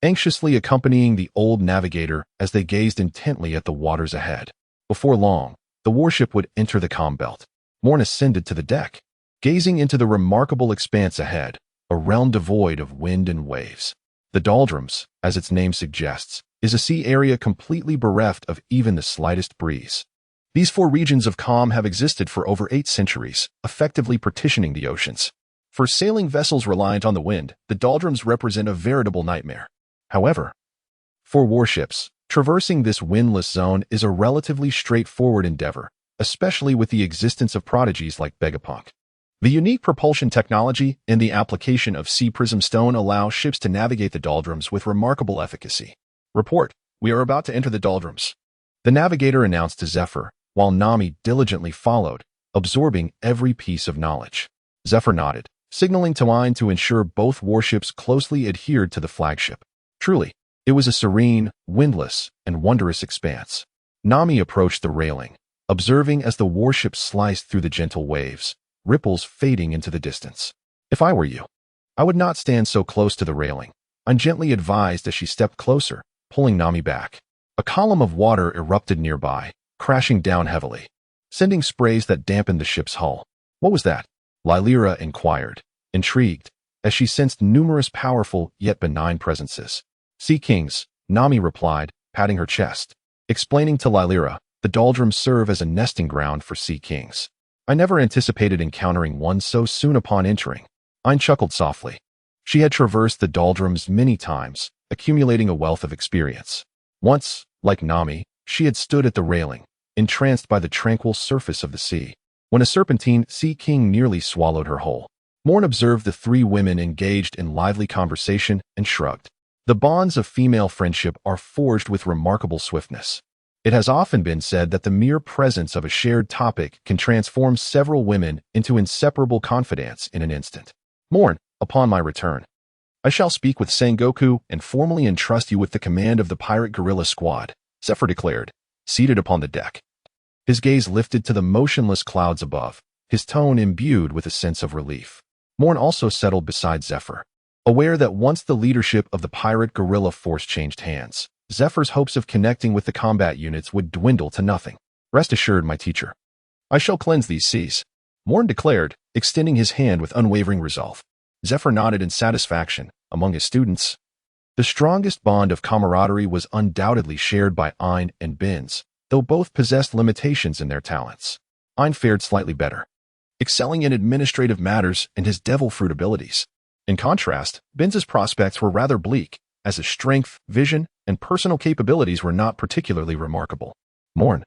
anxiously accompanying the old navigator as they gazed intently at the waters ahead. Before long, the warship would enter the calm belt. Moen ascended to the deck, gazing into the remarkable expanse ahead, a realm devoid of wind and waves. The doldrums, as its name suggests, is a sea area completely bereft of even the slightest breeze. These four regions of calm have existed for over 8 centuries, effectively partitioning the oceans. For sailing vessels reliant on the wind, the doldrums represent a veritable nightmare. However, for warships, traversing this windless zone is a relatively straightforward endeavor, especially with the existence of prodigies like Vegapunk. The unique propulsion technology and the application of sea prism stone allow ships to navigate the doldrums with remarkable efficacy. Report, we are about to enter the doldrums, the navigator announced to Zephyr, while Nami diligently followed, absorbing every piece of knowledge. Zephyr nodded, signaling to Moen to ensure both warships closely adhered to the flagship. Truly, it was a serene, windless, and wondrous expanse. Nami approached the railing, observing as the warship sliced through the gentle waves, ripples fading into the distance. If I were you, I would not stand so close to the railing, Moen gently advised as she stepped closer, pulling Nami back. A column of water erupted nearby, crashing down heavily, sending sprays that dampened the ship's hull. What was that? Lylira inquired, intrigued, as she sensed numerous powerful yet benign presences. Sea kings, Nami replied, patting her chest, explaining to Lylira, the doldrums serve as a nesting ground for sea kings. I never anticipated encountering one so soon upon entering. Moen chuckled softly. She had traversed the doldrums many times, accumulating a wealth of experience. Once, like Nami, she had stood at the railing, entranced by the tranquil surface of the sea, when a serpentine sea king nearly swallowed her whole. Moen observed the 3 women engaged in lively conversation and shrugged. The bonds of female friendship are forged with remarkable swiftness. It has often been said that the mere presence of a shared topic can transform several women into inseparable confidants in an instant. Moen, upon my return, I shall speak with Sengoku and formally entrust you with the command of the pirate guerrilla squad, Zephyr declared, seated upon the deck. His gaze lifted to the motionless clouds above, his tone imbued with a sense of relief. Moen also settled beside Zephyr, aware that once the leadership of the pirate guerrilla force changed hands, Zephyr's hopes of connecting with the combat units would dwindle to nothing. Rest assured, my teacher, I shall cleanse these seas, Moen declared, extending his hand with unwavering resolve. Zephyr nodded in satisfaction. Among his students, the strongest bond of camaraderie was undoubtedly shared by Moen and Benz, though both possessed limitations in their talents. Ein fared slightly better, excelling in administrative matters and his devil fruit abilities. In contrast, Bin's prospects were rather bleak, as his strength, vision, and personal capabilities were not particularly remarkable. Moen,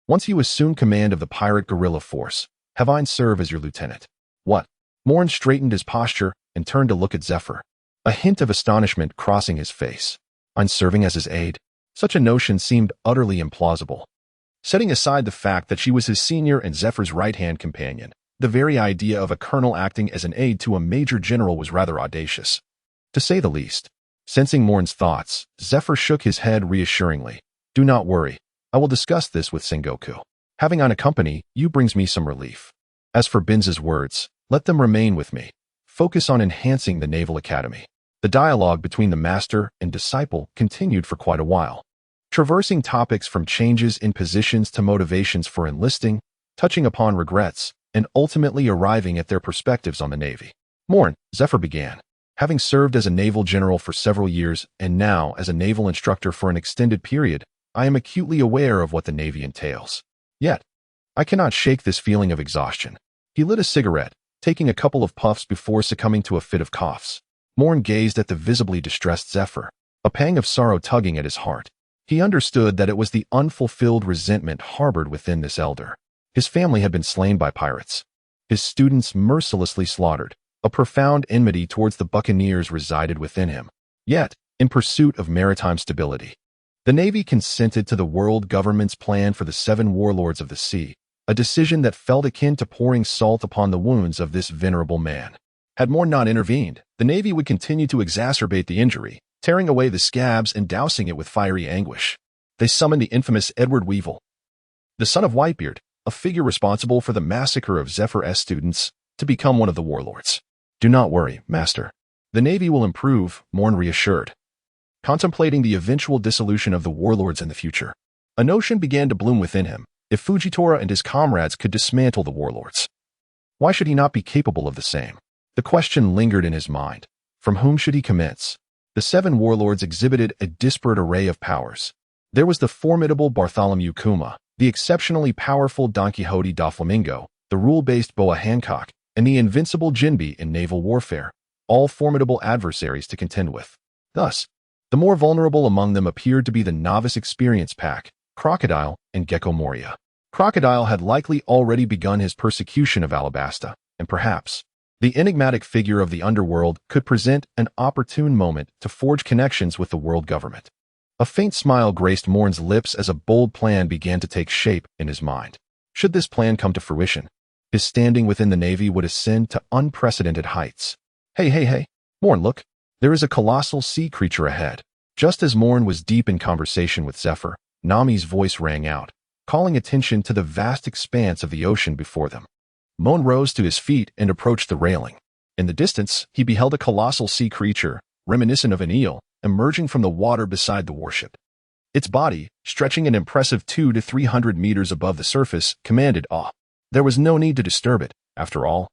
once you assume command of the pirate guerrilla force, have Ein serve as your lieutenant. What? Moen straightened his posture and turned to look at Zephyr, a hint of astonishment crossing his face. Ein serving as his aide? Such a notion seemed utterly implausible. Setting aside the fact that she was his senior and Zephyr's right-hand companion, the very idea of a colonel acting as an aide to a major general was rather audacious, to say the least. Sensing Moen's thoughts, Zephyr shook his head reassuringly. Do not worry. I will discuss this with Sengoku. Having Ein accompany you brings me some relief. As for Bin's words, let them remain with me. Focus on enhancing the Naval Academy. The dialogue between the master and disciple continued for quite a while, traversing topics from changes in positions to motivations for enlisting, touching upon regrets, and ultimately arriving at their perspectives on the Navy. Moen, Zephyr began. Having served as a naval general for several years and now as a naval instructor for an extended period, I am acutely aware of what the Navy entails. Yet, I cannot shake this feeling of exhaustion. He lit a cigarette, taking a couple of puffs before succumbing to a fit of coughs. Moen gazed at the visibly distressed Zephyr, a pang of sorrow tugging at his heart. He understood that it was the unfulfilled resentment harbored within this elder. His family had been slain by pirates, his students mercilessly slaughtered. A profound enmity towards the buccaneers resided within him. Yet, in pursuit of maritime stability, the Navy consented to the world government's plan for the 7 warlords of the sea, a decision that felt akin to pouring salt upon the wounds of this venerable man. Had Moen not intervened, the Navy would continue to exacerbate the injury, tearing away the scabs and dousing it with fiery anguish. They summoned the infamous Edward Weevil, the son of Whitebeard, a figure responsible for the massacre of Zephyr's students, to become one of the warlords. Do not worry, Master. The Navy will improve, Moen reassured. Contemplating the eventual dissolution of the warlords in the future, a notion began to bloom within him. If Fujitora and his comrades could dismantle the warlords, why should he not be capable of the same? The question lingered in his mind. From whom should he commence? The 7 warlords exhibited a disparate array of powers. There was the formidable Bartholomew Kuma, the exceptionally powerful Don Quixote da Flamingo, the rule-based Boa Hancock, and the invincible Jinbe in naval warfare, all formidable adversaries to contend with. Thus, the more vulnerable among them appeared to be the novice experience pack, Crocodile and Gecko Moria. Crocodile had likely already begun his persecution of Alabasta, and perhaps the enigmatic figure of the underworld could present an opportune moment to forge connections with the world government. A faint smile graced Moen's lips as a bold plan began to take shape in his mind. Should this plan come to fruition, his standing within the Navy would ascend to unprecedented heights. Hey, Moen, look. There is a colossal sea creature ahead. Just as Moen was deep in conversation with Zephyr, Nami's voice rang out, calling attention to the vast expanse of the ocean before them. Moen rose to his feet and approached the railing. In the distance, he beheld a colossal sea creature, reminiscent of an eel, emerging from the water beside the warship. Its body, stretching an impressive 200 to 300 meters above the surface, commanded awe. There was no need to disturb it, after all.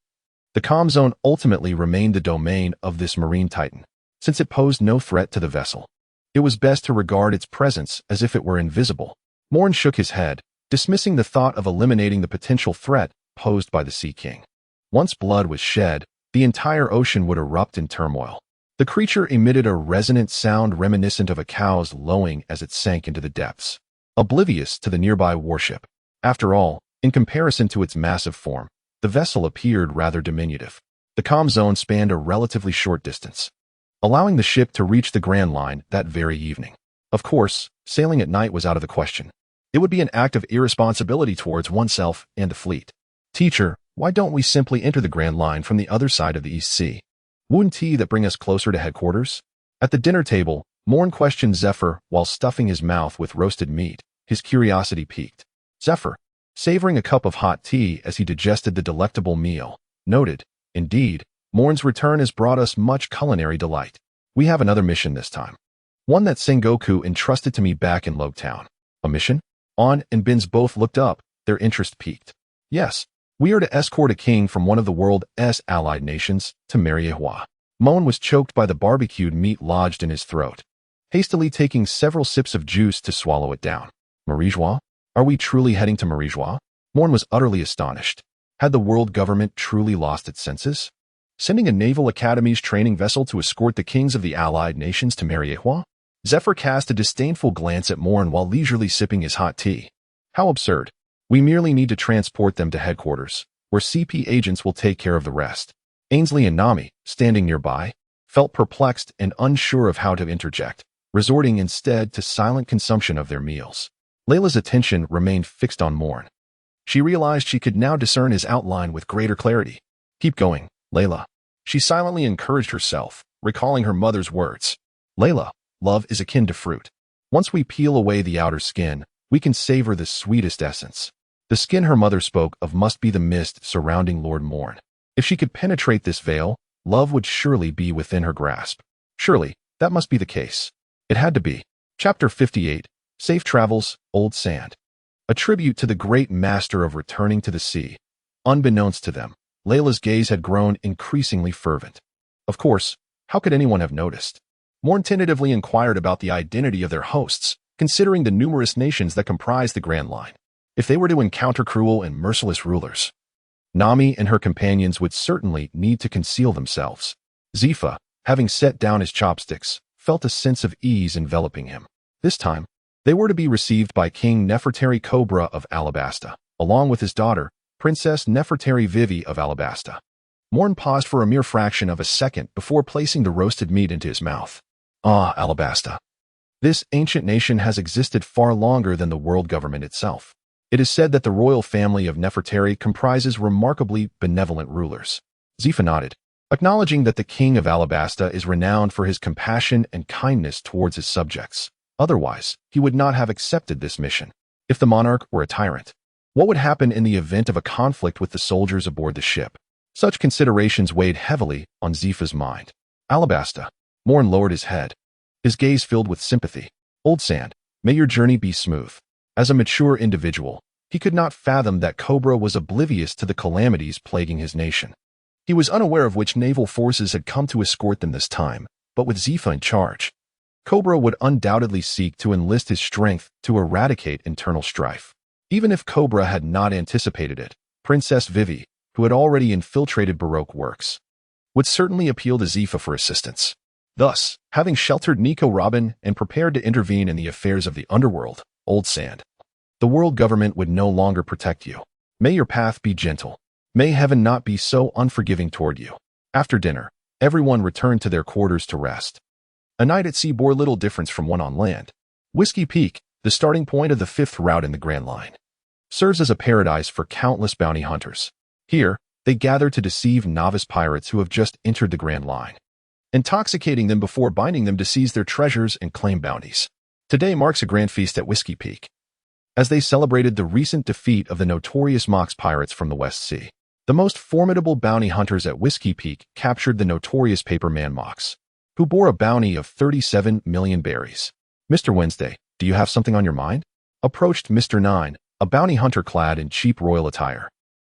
The comm zone ultimately remained the domain of this marine titan, since it posed no threat to the vessel. It was best to regard its presence as if it were invisible. Moen shook his head, dismissing the thought of eliminating the potential threat posed by the Sea King. Once blood was shed, the entire ocean would erupt in turmoil. The creature emitted a resonant sound reminiscent of a cow's lowing as it sank into the depths, oblivious to the nearby warship. After all, in comparison to its massive form, the vessel appeared rather diminutive. The comm zone spanned a relatively short distance, allowing the ship to reach the Grand Line that very evening. Of course, sailing at night was out of the question. It would be an act of irresponsibility towards oneself and the fleet. Teacher, why don't we simply enter the Grand Line from the other side of the East Sea? Wouldn't that bring us closer to headquarters? At the dinner table, Moen questioned Zephyr while stuffing his mouth with roasted meat. His curiosity piqued. Zephyr, savoring a cup of hot tea as he digested the delectable meal, noted, indeed, Moen's return has brought us much culinary delight. We have another mission this time. One that Sengoku entrusted to me back in Logtown. A mission? An and Bin's both looked up, their interest piqued. Yes, we are to escort a king from one of the world's allied nations to Marineford. Moen was choked by the barbecued meat lodged in his throat, hastily taking several sips of juice to swallow it down. Marineford? Are we truly heading to Marineford? Moen was utterly astonished. Had the world government truly lost its senses? Sending a naval academy's training vessel to escort the kings of the allied nations to Marineford? Zephyr cast a disdainful glance at Moen while leisurely sipping his hot tea. How absurd. We merely need to transport them to headquarters, where CP agents will take care of the rest. Ainsley and Nami, standing nearby, felt perplexed and unsure of how to interject, resorting instead to silent consumption of their meals. Layla's attention remained fixed on Moen. She realized she could now discern his outline with greater clarity. Keep going, Layla. She silently encouraged herself, recalling her mother's words. Layla, love is akin to fruit. Once we peel away the outer skin, we can savor the sweetest essence. The skin her mother spoke of must be the mist surrounding Lord Moen. If she could penetrate this veil, love would surely be within her grasp. Surely, that must be the case. It had to be. Chapter 58, Safe Travels, Old Sand. A tribute to the great master of returning to the sea. Unbeknownst to them, Layla's gaze had grown increasingly fervent. Of course, how could anyone have noticed? Moen tentatively inquired about the identity of their hosts, considering the numerous nations that comprise the Grand Line. If they were to encounter cruel and merciless rulers, Nami and her companions would certainly need to conceal themselves. Zifa, having set down his chopsticks, felt a sense of ease enveloping him. This time, they were to be received by King Nefertari Cobra of Alabasta, along with his daughter, Princess Nefertari Vivi of Alabasta. Moen paused for a mere fraction of a second before placing the roasted meat into his mouth. Ah, Alabasta. This ancient nation has existed far longer than the world government itself. It is said that the royal family of Nefertari comprises remarkably benevolent rulers. Zifa nodded, acknowledging that the king of Alabasta is renowned for his compassion and kindness towards his subjects. Otherwise, he would not have accepted this mission. If the monarch were a tyrant, what would happen in the event of a conflict with the soldiers aboard the ship? Such considerations weighed heavily on Zifa's mind. Alabasta. Moen lowered his head, his gaze filled with sympathy. Old Sand, may your journey be smooth. As a mature individual, he could not fathom that Cobra was oblivious to the calamities plaguing his nation. He was unaware of which naval forces had come to escort them this time, but with Zifa in charge, Cobra would undoubtedly seek to enlist his strength to eradicate internal strife. Even if Cobra had not anticipated it, Princess Vivi, who had already infiltrated Baroque works, would certainly appeal to Zifa for assistance. Thus, having sheltered Nico Robin and prepared to intervene in the affairs of the underworld, Old Sand, the world government would no longer protect you. May your path be gentle. May heaven not be so unforgiving toward you. After dinner, everyone returned to their quarters to rest. A night at sea bore little difference from one on land. Whiskey Peak, the starting point of the 5th route in the Grand Line, serves as a paradise for countless bounty hunters. Here, they gather to deceive novice pirates who have just entered the Grand Line, intoxicating them before binding them to seize their treasures and claim bounties. Today marks a grand feast at Whiskey Peak, as they celebrated the recent defeat of the notorious Mox pirates from the West Sea. The most formidable bounty hunters at Whiskey Peak captured the notorious Paperman Mox, who bore a bounty of 37 million berries. Mr. Wednesday, do you have something on your mind? Approached Mr. Nine, a bounty hunter clad in cheap royal attire,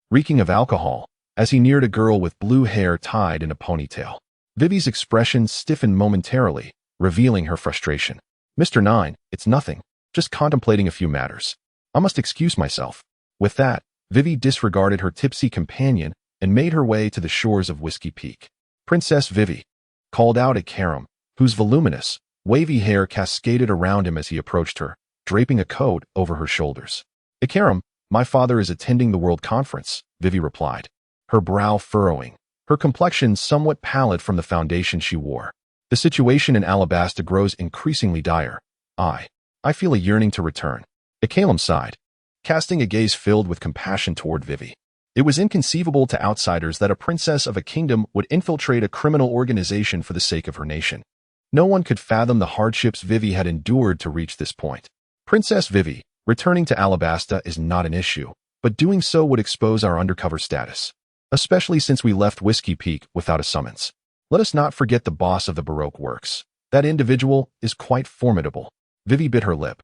reeking of alcohol, as he neared a girl with blue hair tied in a ponytail. Vivi's expression stiffened momentarily, revealing her frustration. Mr. Nine, it's nothing, just contemplating a few matters. I must excuse myself. With that, Vivi disregarded her tipsy companion and made her way to the shores of Whiskey Peak. Princess Vivi, called out at Karam, whose voluminous, wavy hair cascaded around him as he approached her, draping a coat over her shoulders. Karam, my father is attending the World Conference, Vivi replied, her brow furrowing, her complexion somewhat pallid from the foundation she wore. The situation in Alabasta grows increasingly dire. I feel a yearning to return. Kalam sighed, casting a gaze filled with compassion toward Vivi. It was inconceivable to outsiders that a princess of a kingdom would infiltrate a criminal organization for the sake of her nation. No one could fathom the hardships Vivi had endured to reach this point. Princess Vivi, returning to Alabasta is not an issue, but doing so would expose our undercover status, especially since we left Whiskey Peak without a summons. Let us not forget the boss of the Baroque works. That individual is quite formidable. Vivi bit her lip,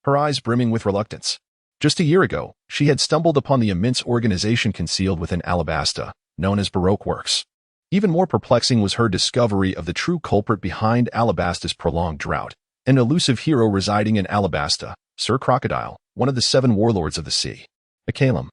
her eyes brimming with reluctance. Just a year ago, she had stumbled upon the immense organization concealed within Alabasta, known as Baroque Works. Even more perplexing was her discovery of the true culprit behind Alabasta's prolonged drought, an elusive hero residing in Alabasta, Sir Crocodile, one of the 7 warlords of the sea. Kalam,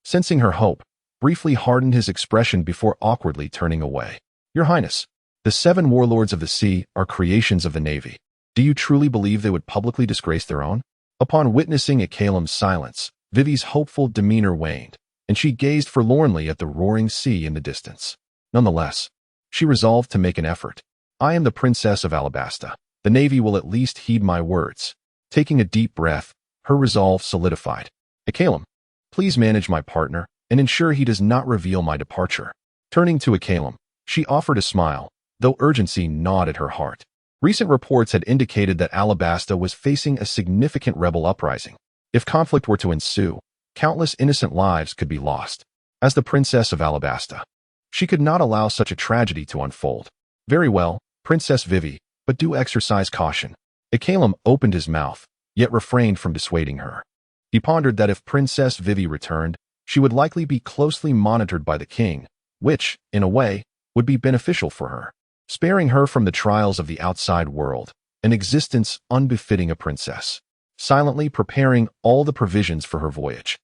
Sensing her hope, briefly hardened his expression before awkwardly turning away. Your Highness, the 7 warlords of the sea are creations of the Navy. Do you truly believe they would publicly disgrace their own? Upon witnessing Akalim's silence, Vivi's hopeful demeanor waned, and she gazed forlornly at the roaring sea in the distance. Nonetheless, she resolved to make an effort. I am the Princess of Alabasta. The Navy will at least heed my words. Taking a deep breath, her resolve solidified. Akalim, please manage my partner and ensure he does not reveal my departure. Turning to Akalim, she offered a smile, though urgency gnawed at her heart. Recent reports had indicated that Alabasta was facing a significant rebel uprising. If conflict were to ensue, countless innocent lives could be lost. As the Princess of Alabasta, she could not allow such a tragedy to unfold. Very well, Princess Vivi, but do exercise caution. Akalim opened his mouth, yet refrained from dissuading her. He pondered that if Princess Vivi returned, she would likely be closely monitored by the king, which, in a way, would be beneficial for her, sparing her from the trials of the outside world, an existence unbefitting a princess, silently preparing all the provisions for her voyage.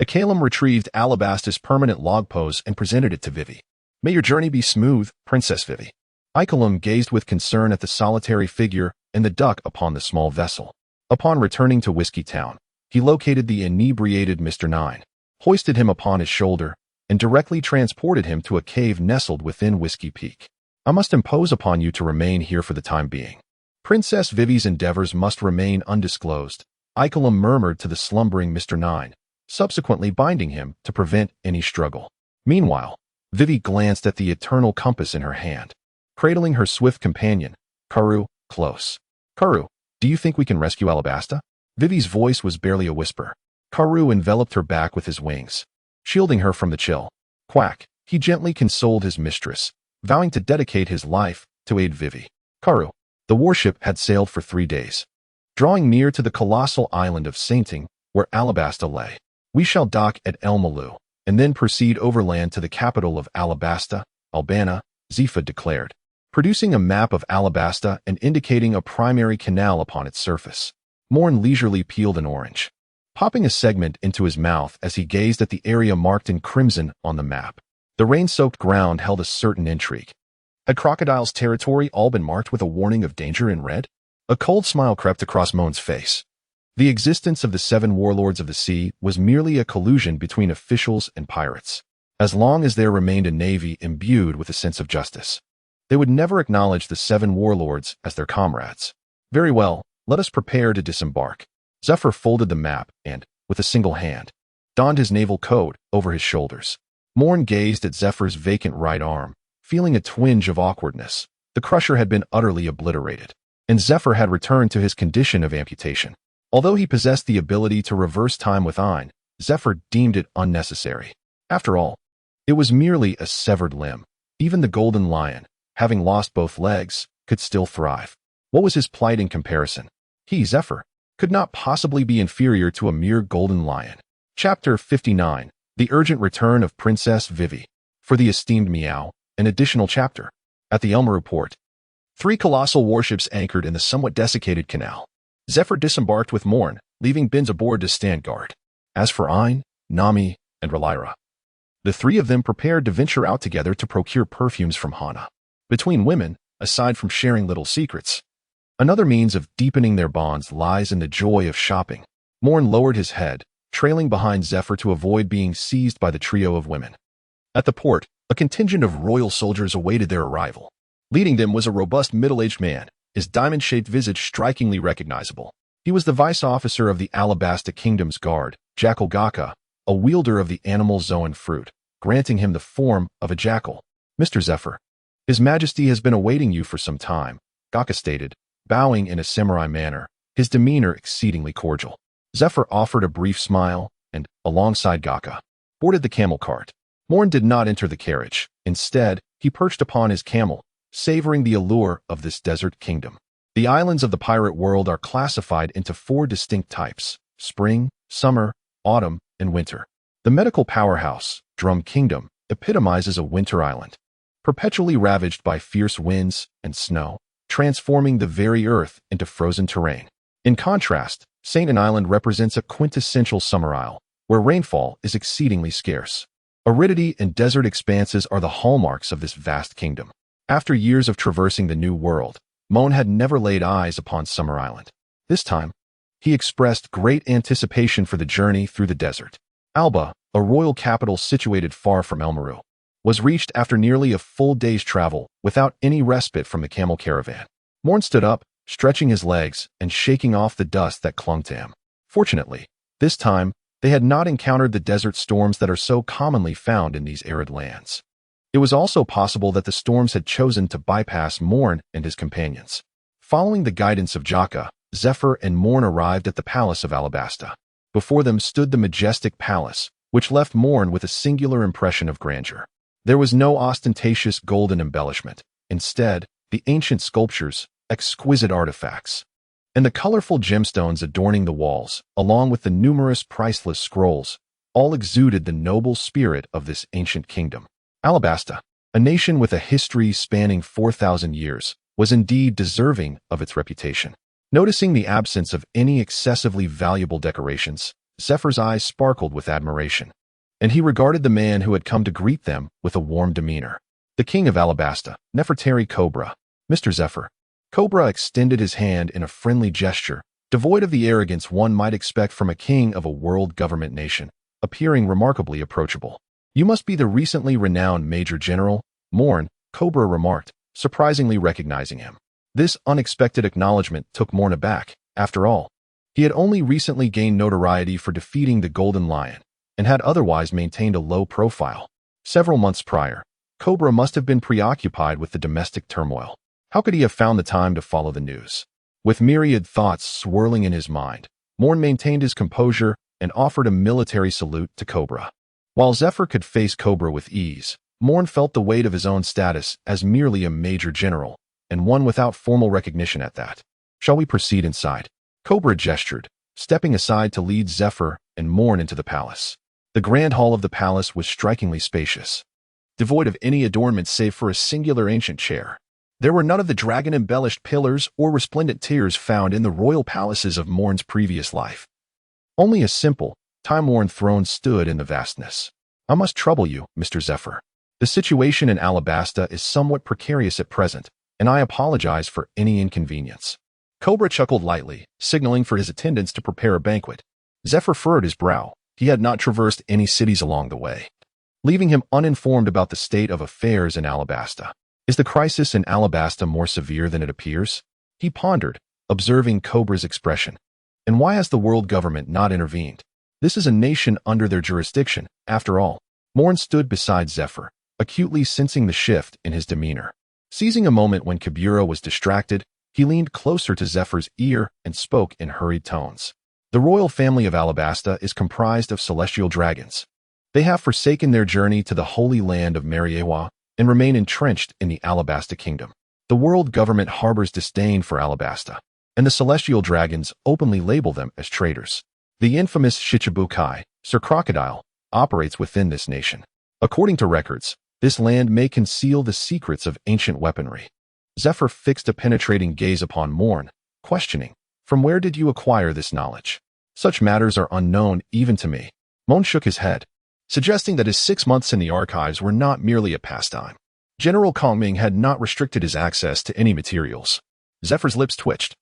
Akalim retrieved Alabasta's permanent log pose and presented it to Vivi. May your journey be smooth, Princess Vivi. Akalim gazed with concern at the solitary figure and the duck upon the small vessel. Upon returning to Whiskey Town, he located the inebriated Mr. Nine, hoisted him upon his shoulder, and directly transported him to a cave nestled within Whiskey Peak. I must impose upon you to remain here for the time being. Princess Vivi's endeavors must remain undisclosed, Akalim murmured to the slumbering Mr. Nine, subsequently binding him to prevent any struggle. Meanwhile, Vivi glanced at the eternal compass in her hand, cradling her swift companion, Karu, close. Karu, do you think we can rescue Alabasta? Vivi's voice was barely a whisper. Karu enveloped her back with his wings, shielding her from the chill. Quack, he gently consoled his mistress, vowing to dedicate his life to aid Vivi. Karu, the warship had sailed for 3 days, drawing near to the colossal island of Sainting, where Alabasta lay. We shall dock at El Malu, and then proceed overland to the capital of Alabasta, Albana, Zifa declared, producing a map of Alabasta and indicating a primary canal upon its surface. Moen leisurely peeled an orange, popping a segment into his mouth as he gazed at the area marked in crimson on the map. The rain-soaked ground held a certain intrigue. Had Crocodile's territory all been marked with a warning of danger in red? A cold smile crept across Moen's face. The existence of the 7 warlords of the sea was merely a collusion between officials and pirates. As long as there remained a navy imbued with a sense of justice, they would never acknowledge the 7 warlords as their comrades. Very well, let us prepare to disembark. Zephyr folded the map and, with a single hand, donned his naval coat over his shoulders. Moen gazed at Zephyr's vacant right arm, feeling a twinge of awkwardness. The crusher had been utterly obliterated, and Zephyr had returned to his condition of amputation. Although he possessed the ability to reverse time with Ein, Zephyr deemed it unnecessary. After all, it was merely a severed limb. Even the golden lion, having lost both legs, could still thrive. What was his plight in comparison? He, Zephyr, could not possibly be inferior to a mere golden lion. Chapter 59. The Urgent Return of Princess Vivi. For the esteemed Meow, an additional chapter. At the Elmaru port, 3 colossal warships anchored in the somewhat desiccated canal. Zephyr disembarked with Moen, leaving Bins aboard to stand guard. As for Ein, Nami, and Relira, the 3 of them prepared to venture out together to procure perfumes from Hana. Between women, aside from sharing little secrets, another means of deepening their bonds lies in the joy of shopping. Moen lowered his head, trailing behind Zephyr to avoid being seized by the trio of women. At the port, a contingent of royal soldiers awaited their arrival. Leading them was a robust middle-aged man, his diamond-shaped visage strikingly recognizable. He was the vice officer of the Alabasta Kingdom's guard, Jackal Gaka, a wielder of the animal Zoan fruit, granting him the form of a jackal. Mr. Zephyr, His Majesty has been awaiting you for some time, Gaka stated, bowing in a samurai manner, his demeanor exceedingly cordial. Zephyr offered a brief smile and, alongside Gaka, boarded the camel cart. Moen did not enter the carriage. Instead, he perched upon his camel, savoring the allure of this desert kingdom. The islands of the pirate world are classified into 4 distinct types: spring, summer, autumn, and winter. The medical powerhouse, Drum Kingdom, epitomizes a winter island, perpetually ravaged by fierce winds and snow, transforming the very earth into frozen terrain. In contrast, Saint Island represents a quintessential summer isle, where rainfall is exceedingly scarce. Aridity and desert expanses are the hallmarks of this vast kingdom. After years of traversing the New World, Moen had never laid eyes upon Summer Island. This time, he expressed great anticipation for the journey through the desert. Alba, a royal capital situated far from Elmaru, was reached after nearly a full day's travel without any respite from the camel caravan. Moen stood up, stretching his legs and shaking off the dust that clung to him. Fortunately, this time, they had not encountered the desert storms that are so commonly found in these arid lands. It was also possible that the storms had chosen to bypass Moen and his companions. Following the guidance of Jaka, Zephyr and Moen arrived at the palace of Alabasta. Before them stood the majestic palace, which left Moen with a singular impression of grandeur. There was no ostentatious golden embellishment. Instead, the ancient sculptures, exquisite artifacts, and the colorful gemstones adorning the walls, along with the numerous priceless scrolls, all exuded the noble spirit of this ancient kingdom. Alabasta, a nation with a history spanning 4,000 years, was indeed deserving of its reputation. Noticing the absence of any excessively valuable decorations, Zephyr's eyes sparkled with admiration, and he regarded the man who had come to greet them with a warm demeanor. The king of Alabasta, Nefertari Cobra, Mr. Zephyr. Cobra extended his hand in a friendly gesture, devoid of the arrogance one might expect from a king of a world government nation, appearing remarkably approachable. You must be the recently renowned Major General, Moen, Cobra remarked, surprisingly recognizing him. This unexpected acknowledgement took Moen aback. After all, he had only recently gained notoriety for defeating the Golden Lion, and had otherwise maintained a low profile. Several months prior, Cobra must have been preoccupied with the domestic turmoil. How could he have found the time to follow the news? With myriad thoughts swirling in his mind, Moen maintained his composure and offered a military salute to Cobra. While Zephyr could face Cobra with ease, Moen felt the weight of his own status as merely a major general, and one without formal recognition at that. Shall we proceed inside? Cobra gestured, stepping aside to lead Zephyr and Moen into the palace. The grand hall of the palace was strikingly spacious, devoid of any adornments save for a singular ancient chair. There were none of the dragon-embellished pillars or resplendent tiers found in the royal palaces of Moen's previous life. Only a simple, time-worn throne stood in the vastness. I must trouble you, Mr. Zephyr. The situation in Alabasta is somewhat precarious at present, and I apologize for any inconvenience. Cobra chuckled lightly, signaling for his attendants to prepare a banquet. Zephyr furrowed his brow. He had not traversed any cities along the way, leaving him uninformed about the state of affairs in Alabasta. Is the crisis in Alabasta more severe than it appears? He pondered, observing Cobra's expression. And why has the world government not intervened? This is a nation under their jurisdiction, after all. Moen stood beside Zephyr, acutely sensing the shift in his demeanor. Seizing a moment when Kabura was distracted, he leaned closer to Zephyr's ear and spoke in hurried tones. The royal family of Alabasta is comprised of celestial dragons. They have forsaken their journey to the holy land of Marineford and remain entrenched in the Alabasta kingdom. The world government harbors disdain for Alabasta, and the celestial dragons openly label them as traitors. The infamous Shichibukai, Sir Crocodile, operates within this nation. According to records, this land may conceal the secrets of ancient weaponry. Zephyr fixed a penetrating gaze upon Moen, questioning, "From where did you acquire this knowledge? Such matters are unknown even to me." Moen shook his head, suggesting that his 6 months in the archives were not merely a pastime. General Kongming had not restricted his access to any materials. Zephyr's lips twitched.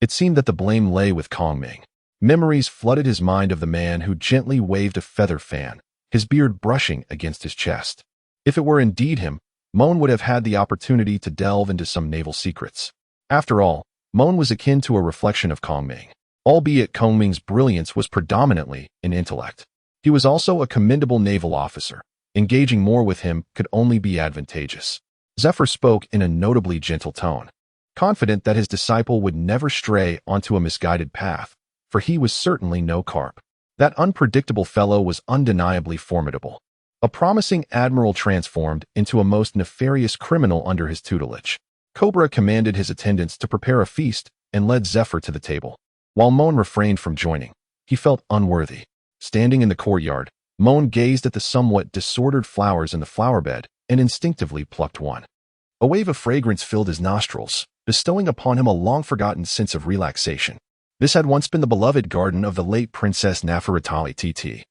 It seemed that the blame lay with Kongming. Memories flooded his mind of the man who gently waved a feather fan, his beard brushing against his chest. If it were indeed him, Moen would have had the opportunity to delve into some naval secrets. After all, Moen was akin to a reflection of Kongming, albeit Kongming's brilliance was predominantly in intellect. He was also a commendable naval officer. Engaging more with him could only be advantageous. Zephyr spoke in a notably gentle tone, confident that his disciple would never stray onto a misguided path, for he was certainly no carp. That unpredictable fellow was undeniably formidable, a promising admiral transformed into a most nefarious criminal under his tutelage. Cobra commanded his attendants to prepare a feast and led Zephyr to the table. While Moen refrained from joining, he felt unworthy. Standing in the courtyard, Moen gazed at the somewhat disordered flowers in the flower bed and instinctively plucked one. A wave of fragrance filled his nostrils, bestowing upon him a long-forgotten sense of relaxation. This had once been the beloved garden of the late Princess Nefertari TT,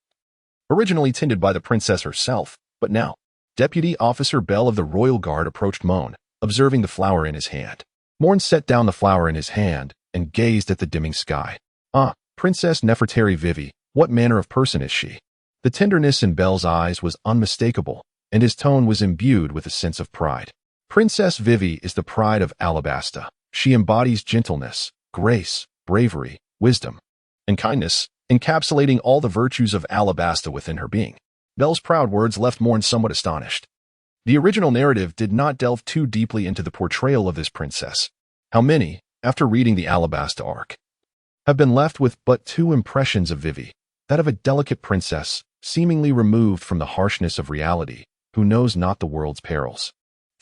originally tended by the princess herself, but now, Deputy Officer Bell of the Royal Guard approached Moen, observing the flower in his hand. Moen set down the flower in his hand and gazed at the dimming sky. Ah, Princess Nefertari Vivi, what manner of person is she? The tenderness in Bell's eyes was unmistakable, and his tone was imbued with a sense of pride. Princess Vivi is the pride of Alabasta. She embodies gentleness, grace, bravery, wisdom, and kindness, encapsulating all the virtues of Alabasta within her being. Bell's proud words left Moen somewhat astonished. The original narrative did not delve too deeply into the portrayal of this princess. How many, after reading the Alabasta arc, have been left with but two impressions of Vivi, that of a delicate princess, seemingly removed from the harshness of reality, who knows not the world's perils,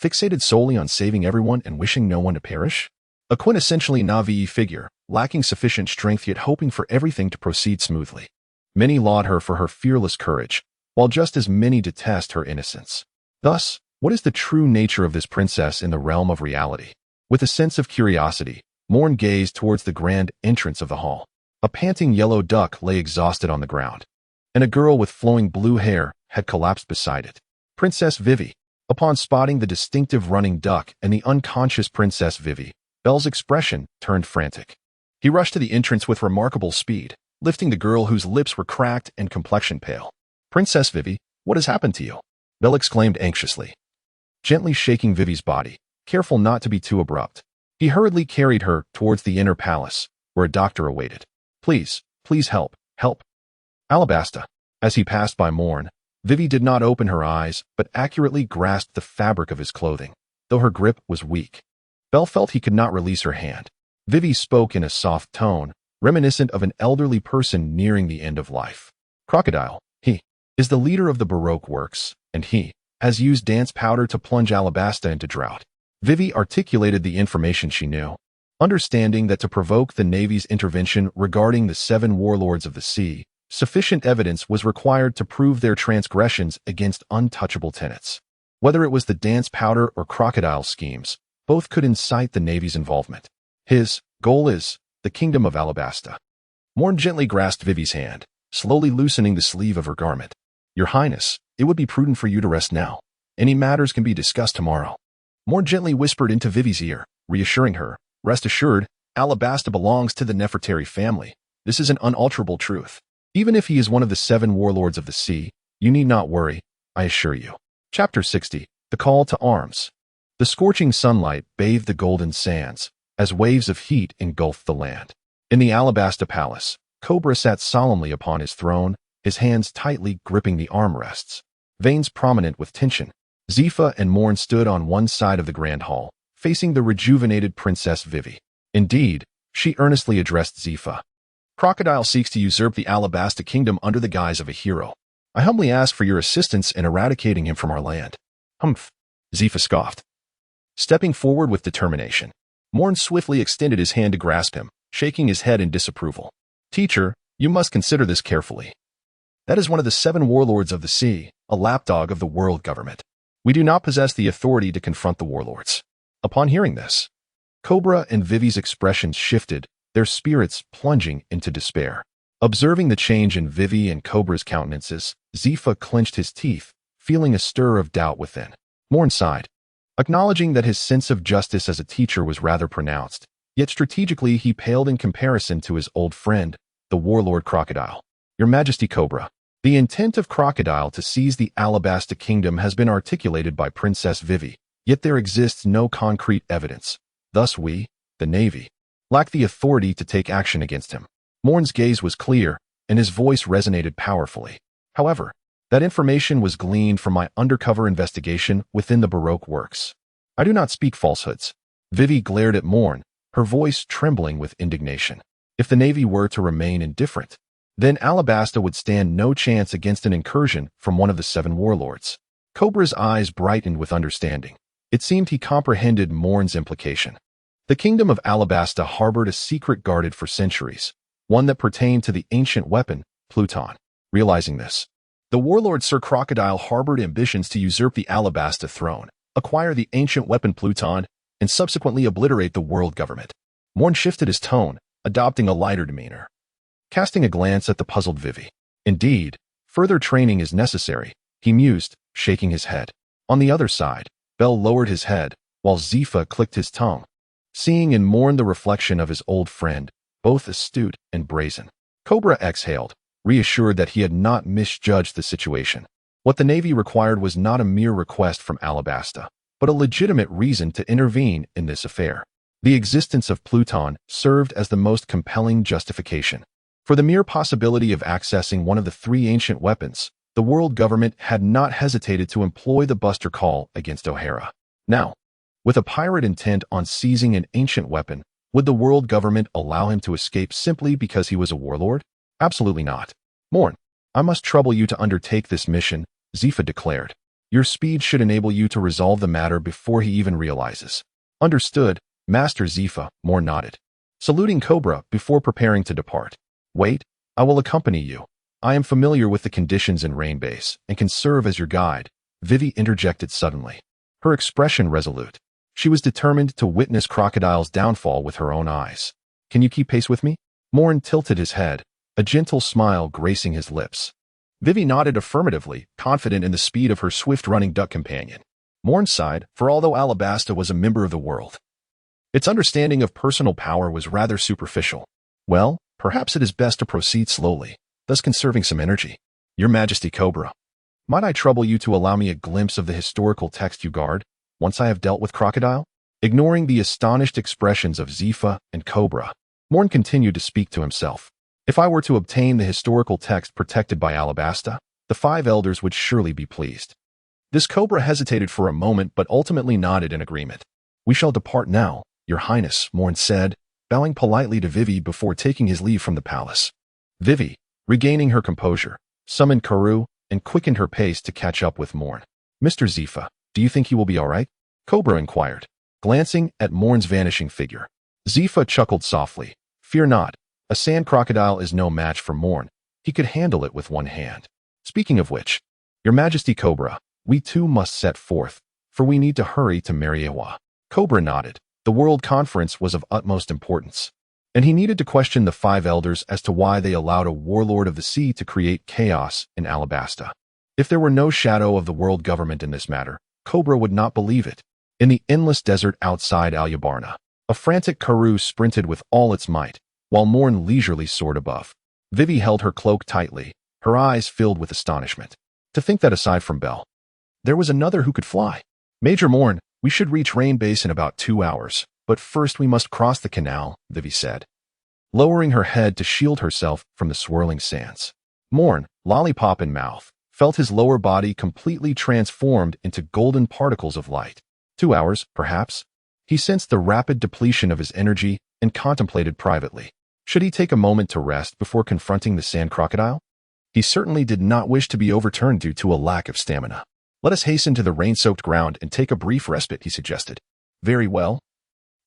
fixated solely on saving everyone and wishing no one to perish? A quintessentially naive figure, lacking sufficient strength yet hoping for everything to proceed smoothly. Many laud her for her fearless courage, while just as many detest her innocence. Thus, what is the true nature of this princess in the realm of reality? With a sense of curiosity, Moen gazed towards the grand entrance of the hall. A panting yellow duck lay exhausted on the ground, and a girl with flowing blue hair had collapsed beside it. Princess Vivi. Upon spotting the distinctive running duck and the unconscious Princess Vivi, Bell's expression turned frantic. He rushed to the entrance with remarkable speed, lifting the girl whose lips were cracked and complexion pale. Princess Vivi, what has happened to you? Bell exclaimed anxiously, gently shaking Vivi's body, careful not to be too abrupt. He hurriedly carried her towards the inner palace, where a doctor awaited. Please help. Alabasta. As he passed by Moen, Vivi did not open her eyes, but accurately grasped the fabric of his clothing, though her grip was weak. Bell felt he could not release her hand. Vivi spoke in a soft tone, reminiscent of an elderly person nearing the end of life. Crocodile, he, is the leader of the Baroque works, and he has used dance powder to plunge Alabasta into drought. Vivi articulated the information she knew, understanding that to provoke the Navy's intervention regarding the 7 warlords of the sea, sufficient evidence was required to prove their transgressions against untouchable tenets. Whether it was the dance powder or crocodile schemes, both could incite the Navy's involvement. His goal is the kingdom of Alabasta. Moen gently grasped Vivi's hand, slowly loosening the sleeve of her garment. Your Highness, it would be prudent for you to rest now. Any matters can be discussed tomorrow. Moen gently whispered into Vivi's ear, reassuring her, rest assured, Alabasta belongs to the Nefertari family. This is an unalterable truth. Even if he is one of the 7 warlords of the sea, you need not worry, I assure you. Chapter 60. The Call to Arms. The scorching sunlight bathed the golden sands, as waves of heat engulfed the land. In the Alabasta palace, Cobra sat solemnly upon his throne, his hands tightly gripping the armrests, veins prominent with tension. Zifa and Moen stood on one side of the grand hall, facing the rejuvenated Princess Vivi. Indeed, she earnestly addressed Zifa. Crocodile seeks to usurp the Alabasta kingdom under the guise of a hero. I humbly ask for your assistance in eradicating him from our land. Humph, Zifa scoffed, stepping forward with determination. Moen swiftly extended his hand to grasp him, shaking his head in disapproval. Teacher, you must consider this carefully. That is one of the 7 warlords of the sea, a lapdog of the world government. We do not possess the authority to confront the warlords. Upon hearing this, Cobra and Vivi's expressions shifted, their spirits plunging into despair. Observing the change in Vivi and Cobra's countenances, Zifa clenched his teeth, feeling a stir of doubt within. Moen sighed, acknowledging that his sense of justice as a teacher was rather pronounced, yet strategically he paled in comparison to his old friend, the warlord Crocodile. Your Majesty Cobra, the intent of Crocodile to seize the Alabasta kingdom has been articulated by Princess Vivi, yet there exists no concrete evidence. Thus we, the Navy, lack the authority to take action against him. Moen's gaze was clear, and his voice resonated powerfully. However, that information was gleaned from my undercover investigation within the Baroque works. I do not speak falsehoods. Vivi glared at Moen, her voice trembling with indignation. If the Navy were to remain indifferent, then Alabasta would stand no chance against an incursion from one of the 7 warlords. Cobra's eyes brightened with understanding. It seemed he comprehended Moen's implication. The kingdom of Alabasta harbored a secret guarded for centuries, one that pertained to the ancient weapon, Pluton. Realizing this, the warlord Sir Crocodile harbored ambitions to usurp the Alabasta throne, acquire the ancient weapon Pluton, and subsequently obliterate the world government. Moen shifted his tone, adopting a lighter demeanor. Casting a glance at the puzzled Vivi. Indeed, further training is necessary, he mused, shaking his head. On the other side, Bell lowered his head, while Zifa clicked his tongue, seeing in Moen the reflection of his old friend, both astute and brazen. Cobra exhaled, reassured that he had not misjudged the situation. What the Navy required was not a mere request from Alabasta, but a legitimate reason to intervene in this affair. The existence of Pluton served as the most compelling justification. For the mere possibility of accessing one of the three ancient weapons, the world government had not hesitated to employ the Buster Call against O'Hara. Now, with a pirate intent on seizing an ancient weapon, would the world government allow him to escape simply because he was a warlord? Absolutely not. Moen, I must trouble you to undertake this mission, Zifa declared. Your speed should enable you to resolve the matter before he even realizes. Understood, Master Zifa, Moen nodded, saluting Cobra before preparing to depart. Wait, I will accompany you. I am familiar with the conditions in Rain Base and can serve as your guide, Vivi interjected suddenly. Her expression resolute. She was determined to witness Crocodile's downfall with her own eyes. Can you keep pace with me? Moen tilted his head, a gentle smile gracing his lips. Vivi nodded affirmatively, confident in the speed of her swift-running duck companion. Moen sighed, for although Alabasta was a member of the world, its understanding of personal power was rather superficial. Well, perhaps it is best to proceed slowly, thus conserving some energy. Your Majesty Cobra, might I trouble you to allow me a glimpse of the historical text you guard, once I have dealt with Crocodile? Ignoring the astonished expressions of Zifa and Cobra, Moen continued to speak to himself. If I were to obtain the historical text protected by Alabasta, the five elders would surely be pleased. This Cobra hesitated for a moment but ultimately nodded in agreement. We shall depart now, Your Highness, Moen said, bowing politely to Vivi before taking his leave from the palace. Vivi, regaining her composure, summoned Karoo and quickened her pace to catch up with Moen. Mr. Zifa, do you think he will be all right? Cobra inquired, glancing at Moen's vanishing figure. Zifa chuckled softly. Fear not. A sand crocodile is no match for Moen. He could handle it with one hand. Speaking of which, Your Majesty Cobra, we too must set forth, for we need to hurry to Mariewa. Cobra nodded. The World Conference was of utmost importance, and he needed to question the five elders as to why they allowed a warlord of the sea to create chaos in Alabasta. If there were no shadow of the world government in this matter, Cobra would not believe it. In the endless desert outside Alyabarna, a frantic Karoo sprinted with all its might, while Moen leisurely soared above. Vivi held her cloak tightly, her eyes filled with astonishment. To think that aside from Bell, there was another who could fly. Major Moen, we should reach Rain Base in about 2 hours, but first we must cross the canal, Vivi said, lowering her head to shield herself from the swirling sands. Moen, lollipop in mouth, felt his lower body completely transformed into golden particles of light. 2 hours, perhaps? He sensed the rapid depletion of his energy and contemplated privately. Should he take a moment to rest before confronting the sand crocodile? He certainly did not wish to be overturned due to a lack of stamina. Let us hasten to the rain-soaked ground and take a brief respite, he suggested. Very well.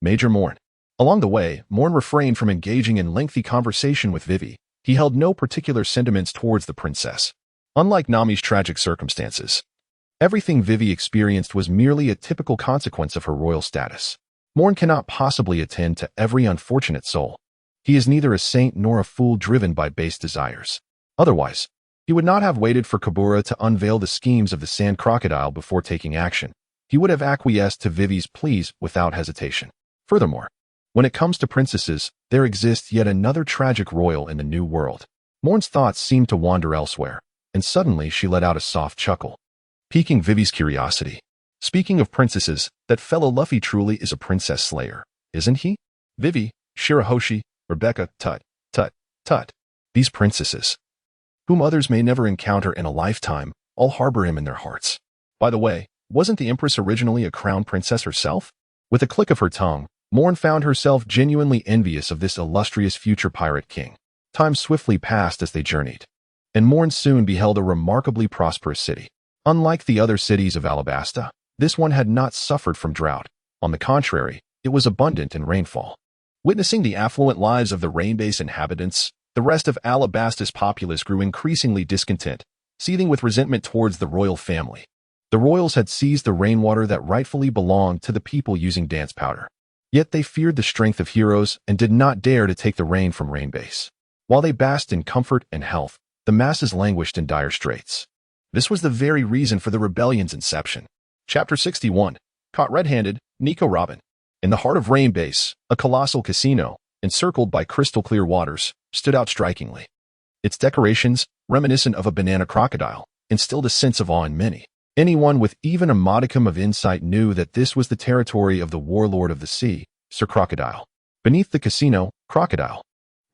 Major Moen. Along the way, Moen refrained from engaging in lengthy conversation with Vivi. He held no particular sentiments towards the princess. Unlike Nami's tragic circumstances, everything Vivi experienced was merely a typical consequence of her royal status. Moen cannot possibly attend to every unfortunate soul. He is neither a saint nor a fool driven by base desires. Otherwise, he would not have waited for Kabura to unveil the schemes of the sand crocodile before taking action. He would have acquiesced to Vivi's pleas without hesitation. Furthermore, when it comes to princesses, there exists yet another tragic royal in the new world. Moen's thoughts seemed to wander elsewhere, and suddenly she let out a soft chuckle, piquing Vivi's curiosity. Speaking of princesses, that fellow Luffy truly is a princess slayer, isn't he? Vivi, Shirahoshi, Rebecca, tut, tut, tut. These princesses, whom others may never encounter in a lifetime, all harbor him in their hearts. By the way, wasn't the Empress originally a crown princess herself? With a click of her tongue, Moen found herself genuinely envious of this illustrious future pirate king. Time swiftly passed as they journeyed, and Moen soon beheld a remarkably prosperous city. Unlike the other cities of Alabasta, this one had not suffered from drought. On the contrary, it was abundant in rainfall. Witnessing the affluent lives of the Rain Base inhabitants, the rest of Alabasta's populace grew increasingly discontent, seething with resentment towards the royal family. The royals had seized the rainwater that rightfully belonged to the people using dance powder. Yet they feared the strength of heroes and did not dare to take the reign from Rainbase. While they basked in comfort and health, the masses languished in dire straits. This was the very reason for the rebellion's inception. Chapter 61. Caught red-handed, Nico Robin. In the heart of Rainbase, a colossal casino, encircled by crystal-clear waters, stood out strikingly. Its decorations, reminiscent of a banana crocodile, instilled a sense of awe in many. Anyone with even a modicum of insight knew that this was the territory of the warlord of the sea, Sir Crocodile. Beneath the casino, Crocodile,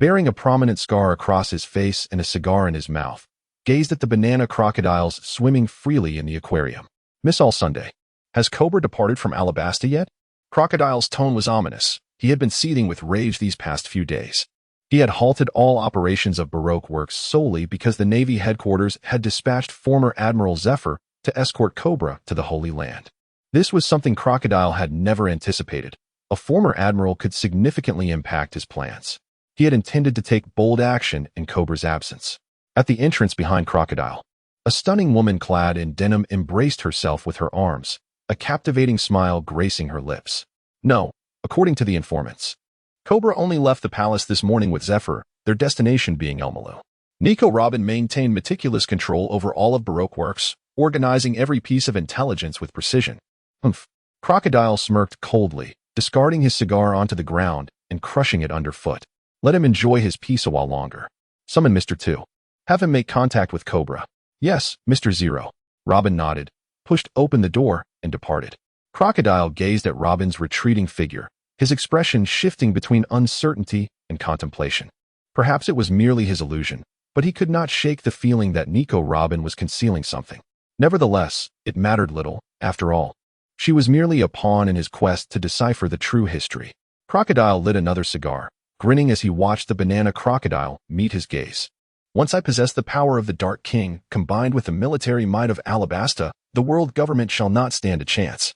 bearing a prominent scar across his face and a cigar in his mouth, gazed at the banana crocodiles swimming freely in the aquarium. Miss All Sunday. Has Cobra departed from Alabasta yet? Crocodile's tone was ominous. He had been seething with rage these past few days. He had halted all operations of Baroque works solely because the Navy headquarters had dispatched former Admiral Zephyr to escort Cobra to the Holy Land. This was something Crocodile had never anticipated. A former admiral could significantly impact his plans. He had intended to take bold action in Cobra's absence. At the entrance behind Crocodile, a stunning woman clad in denim embraced herself with her arms, a captivating smile gracing her lips. No, according to the informants, Cobra only left the palace this morning with Zephyr, their destination being Elmalu. Nico Robin maintained meticulous control over all of Baroque works, organizing every piece of intelligence with precision. Humph. Crocodile smirked coldly, discarding his cigar onto the ground and crushing it underfoot. Let him enjoy his peace a while longer. Summon Mr. 2. Have him make contact with Cobra. Yes, Mr. 0. Robin nodded, pushed open the door, and departed. Crocodile gazed at Robin's retreating figure, his expression shifting between uncertainty and contemplation. Perhaps it was merely his illusion, but he could not shake the feeling that Nico Robin was concealing something. Nevertheless, it mattered little, after all. She was merely a pawn in his quest to decipher the true history. Crocodile lit another cigar, grinning as he watched the banana crocodile meet his gaze. Once I possess the power of the Dark King, combined with the military might of Alabasta, the world government shall not stand a chance.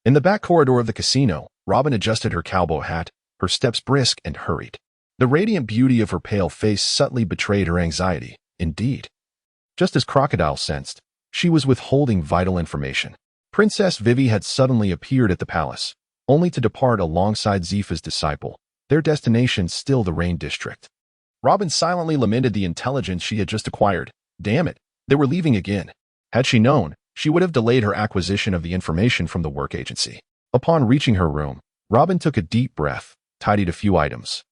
In the back corridor of the casino, Robin adjusted her cowboy hat, her steps brisk and hurried. The radiant beauty of her pale face subtly betrayed her anxiety. Indeed, just as Crocodile sensed, she was withholding vital information. Princess Vivi had suddenly appeared at the palace, only to depart alongside Zifa's disciple, their destination still the Rain District. Robin silently lamented the intelligence she had just acquired. Damn it, they were leaving again. Had she known, she would have delayed her acquisition of the information from the work agency. Upon reaching her room, Robin took a deep breath, tidied a few items,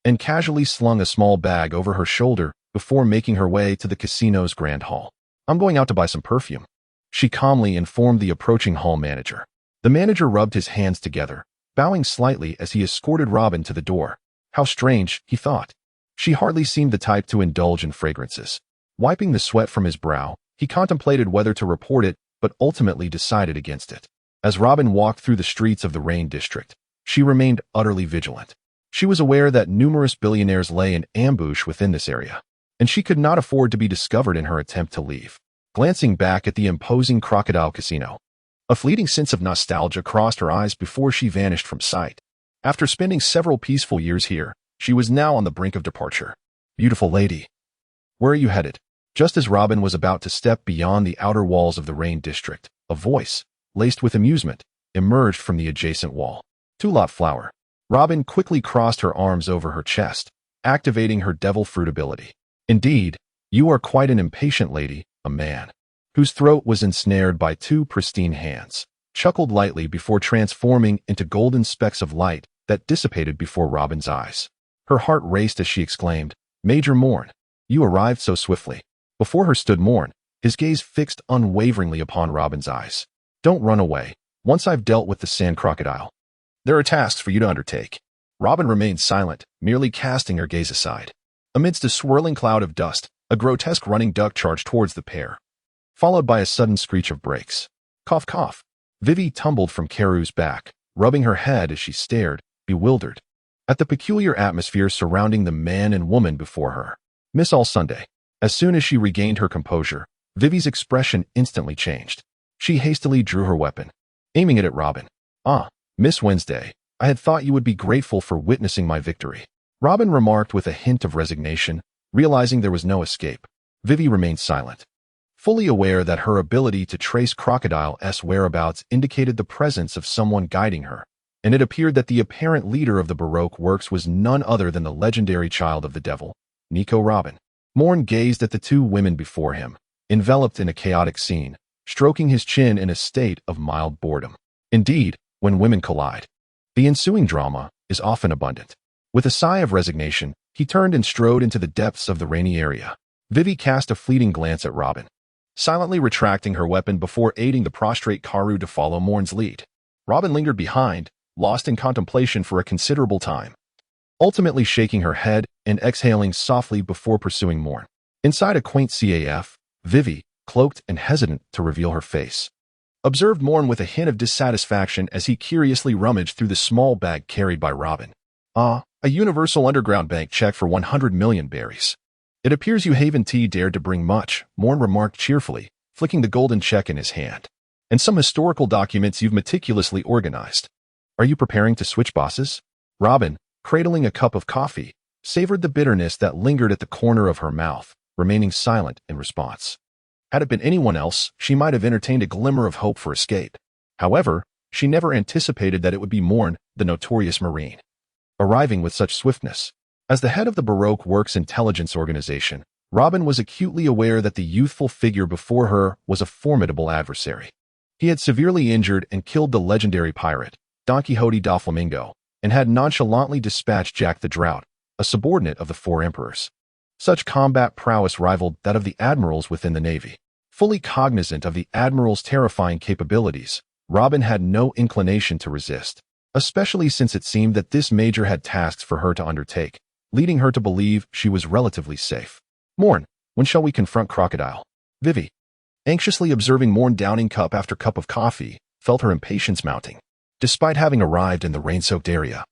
and casually slung a small bag over her shoulder before making her way to the casino's grand hall. I'm going out to buy some perfume, she calmly informed the approaching hall manager. The manager rubbed his hands together, bowing slightly as he escorted Robin to the door. How strange, he thought. She hardly seemed the type to indulge in fragrances. Wiping the sweat from his brow, he contemplated whether to report it, but ultimately decided against it. As Robin walked through the streets of the Rain District, she remained utterly vigilant. She was aware that numerous billionaires lay in ambush within this area, and she could not afford to be discovered in her attempt to leave. Glancing back at the imposing Crocodile Casino, a fleeting sense of nostalgia crossed her eyes before she vanished from sight. After spending several peaceful years here, she was now on the brink of departure. Beautiful lady, where are you headed? Just as Robin was about to step beyond the outer walls of the Rain District, a voice, laced with amusement, emerged from the adjacent wall. Tulip flower. Robin quickly crossed her arms over her chest, activating her devil fruit ability. Indeed, you are quite an impatient lady, a man, whose throat was ensnared by two pristine hands, chuckled lightly before transforming into golden specks of light that dissipated before Robin's eyes. Her heart raced as she exclaimed, Major Moen, you arrived so swiftly. Before her stood Moen, his gaze fixed unwaveringly upon Robin's eyes. Don't run away. Once I've dealt with the sand crocodile, there are tasks for you to undertake. Robin remained silent, merely casting her gaze aside. Amidst a swirling cloud of dust, a grotesque running duck charged towards the pair, followed by a sudden screech of brakes. Cough, cough. Vivi tumbled from Karu's back, rubbing her head as she stared, bewildered, at the peculiar atmosphere surrounding the man and woman before her. Miss All Sunday. As soon as she regained her composure, Vivi's expression instantly changed. She hastily drew her weapon, aiming it at Robin. Ah, Miss Wednesday, I had thought you would be grateful for witnessing my victory. Robin remarked with a hint of resignation, realizing there was no escape. Vivi remained silent, fully aware that her ability to trace Crocodile's whereabouts indicated the presence of someone guiding her, and it appeared that the apparent leader of the Baroque works was none other than the legendary child of the devil, Nico Robin. Moen gazed at the two women before him, enveloped in a chaotic scene, stroking his chin in a state of mild boredom. Indeed, when women collide, the ensuing drama is often abundant. With a sigh of resignation, he turned and strode into the depths of the rainy area. Vivi cast a fleeting glance at Robin, silently retracting her weapon before aiding the prostrate Karu to follow Moen's lead. Robin lingered behind, lost in contemplation for a considerable time, ultimately shaking her head and exhaling softly before pursuing Moen. Inside a quaint CAF, Vivi, cloaked and hesitant to reveal her face, observed Moen with a hint of dissatisfaction as he curiously rummaged through the small bag carried by Robin. A universal underground bank check for 100 million berries. It appears you haven't dared to bring much, Moen remarked cheerfully, flicking the golden check in his hand. And some historical documents you've meticulously organized. Are you preparing to switch bosses? Robin, cradling a cup of coffee, savored the bitterness that lingered at the corner of her mouth, remaining silent in response. Had it been anyone else, she might have entertained a glimmer of hope for escape. However, she never anticipated that it would be Moen, the notorious Marine, arriving with such swiftness. As the head of the Baroque Works Intelligence Organization, Robin was acutely aware that the youthful figure before her was a formidable adversary. He had severely injured and killed the legendary pirate, Don Quixote da Flamingo, and had nonchalantly dispatched Jack the Drought, a subordinate of the Four Emperors. Such combat prowess rivaled that of the admirals within the Navy. Fully cognizant of the admiral's terrifying capabilities, Robin had no inclination to resist, especially since it seemed that this major had tasks for her to undertake, leading her to believe she was relatively safe. Moen, when shall we confront Crocodile? Vivi, anxiously observing Moen downing cup after cup of coffee, felt her impatience mounting. Despite having arrived in the rain-soaked area,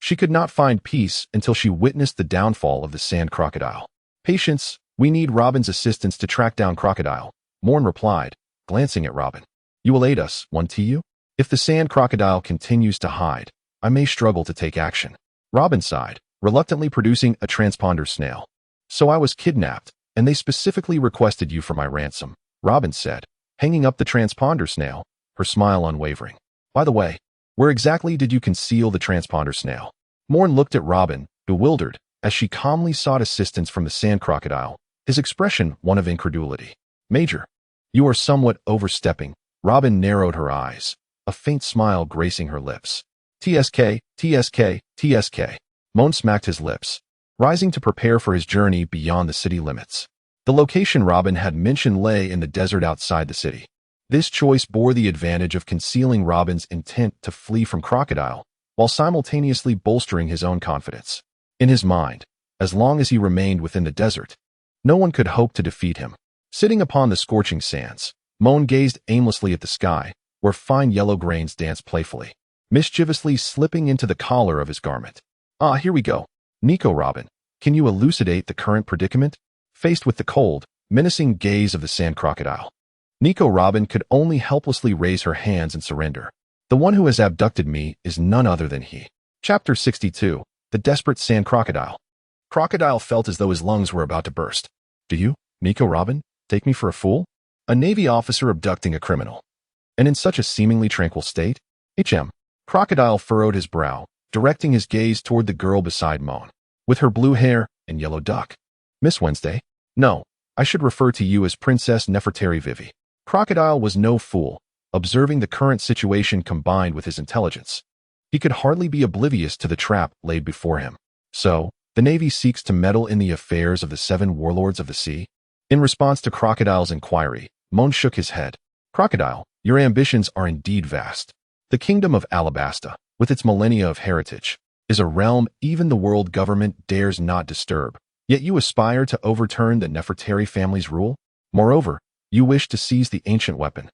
she could not find peace until she witnessed the downfall of the sand crocodile. Patience, we need Robin's assistance to track down Crocodile, Moen replied, glancing at Robin. You will aid us, won't you? If the sand crocodile continues to hide, I may struggle to take action. Robin sighed, reluctantly producing a transponder snail. So I was kidnapped, and they specifically requested you for my ransom, Robin said, hanging up the transponder snail, her smile unwavering. By the way, where exactly did you conceal the transponder snail? Moen looked at Robin, bewildered, as she calmly sought assistance from the sand crocodile, his expression one of incredulity. Major, you are somewhat overstepping. Robin narrowed her eyes, a faint smile gracing her lips. TSK, TSK, TSK. Moen smacked his lips, rising to prepare for his journey beyond the city limits. The location Robin had mentioned lay in the desert outside the city. This choice bore the advantage of concealing Robin's intent to flee from Crocodile, while simultaneously bolstering his own confidence. In his mind, as long as he remained within the desert, no one could hope to defeat him. Sitting upon the scorching sands, Moen gazed aimlessly at the sky, where fine yellow grains danced playfully, mischievously slipping into the collar of his garment. Ah, here we go. Nico Robin, can you elucidate the current predicament? Faced with the cold, menacing gaze of the sand crocodile, Nico Robin could only helplessly raise her hands and surrender. The one who has abducted me is none other than he. Chapter 62. The Desperate Sand Crocodile. Crocodile felt as though his lungs were about to burst. Do you, Nico Robin, take me for a fool? A Navy officer abducting a criminal. And in such a seemingly tranquil state? Crocodile furrowed his brow, directing his gaze toward the girl beside Moen, with her blue hair and yellow duck. Miss Wednesday? No, I should refer to you as Princess Nefertari Vivi. Crocodile was no fool, observing the current situation combined with his intelligence. He could hardly be oblivious to the trap laid before him. So, the Navy seeks to meddle in the affairs of the 7 warlords of the sea? In response to Crocodile's inquiry, Moen shook his head. Crocodile, your ambitions are indeed vast. The kingdom of Alabasta, with its millennia of heritage, is a realm even the world government dares not disturb. Yet you aspire to overturn the Nefertari family's rule? Moreover, you wish to seize the ancient weapon,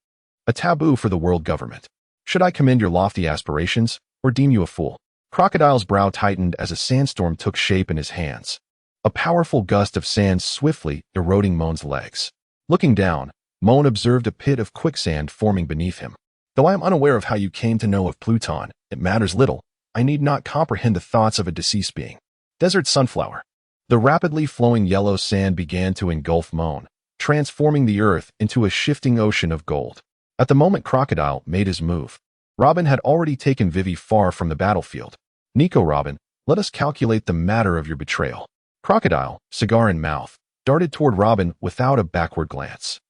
a taboo for the world government. Should I commend your lofty aspirations, or deem you a fool? Crocodile's brow tightened as a sandstorm took shape in his hands, a powerful gust of sand swiftly eroding Moen's legs. Looking down, Moen observed a pit of quicksand forming beneath him. Though I am unaware of how you came to know of Pluton, it matters little. I need not comprehend the thoughts of a deceased being. Desert sunflower. The rapidly flowing yellow sand began to engulf Moen, transforming the earth into a shifting ocean of gold. At the moment Crocodile made his move, Robin had already taken Vivi far from the battlefield. Nico, Robin, let us calculate the matter of your betrayal. Crocodile, cigar in mouth, darted toward Robin without a backward glance.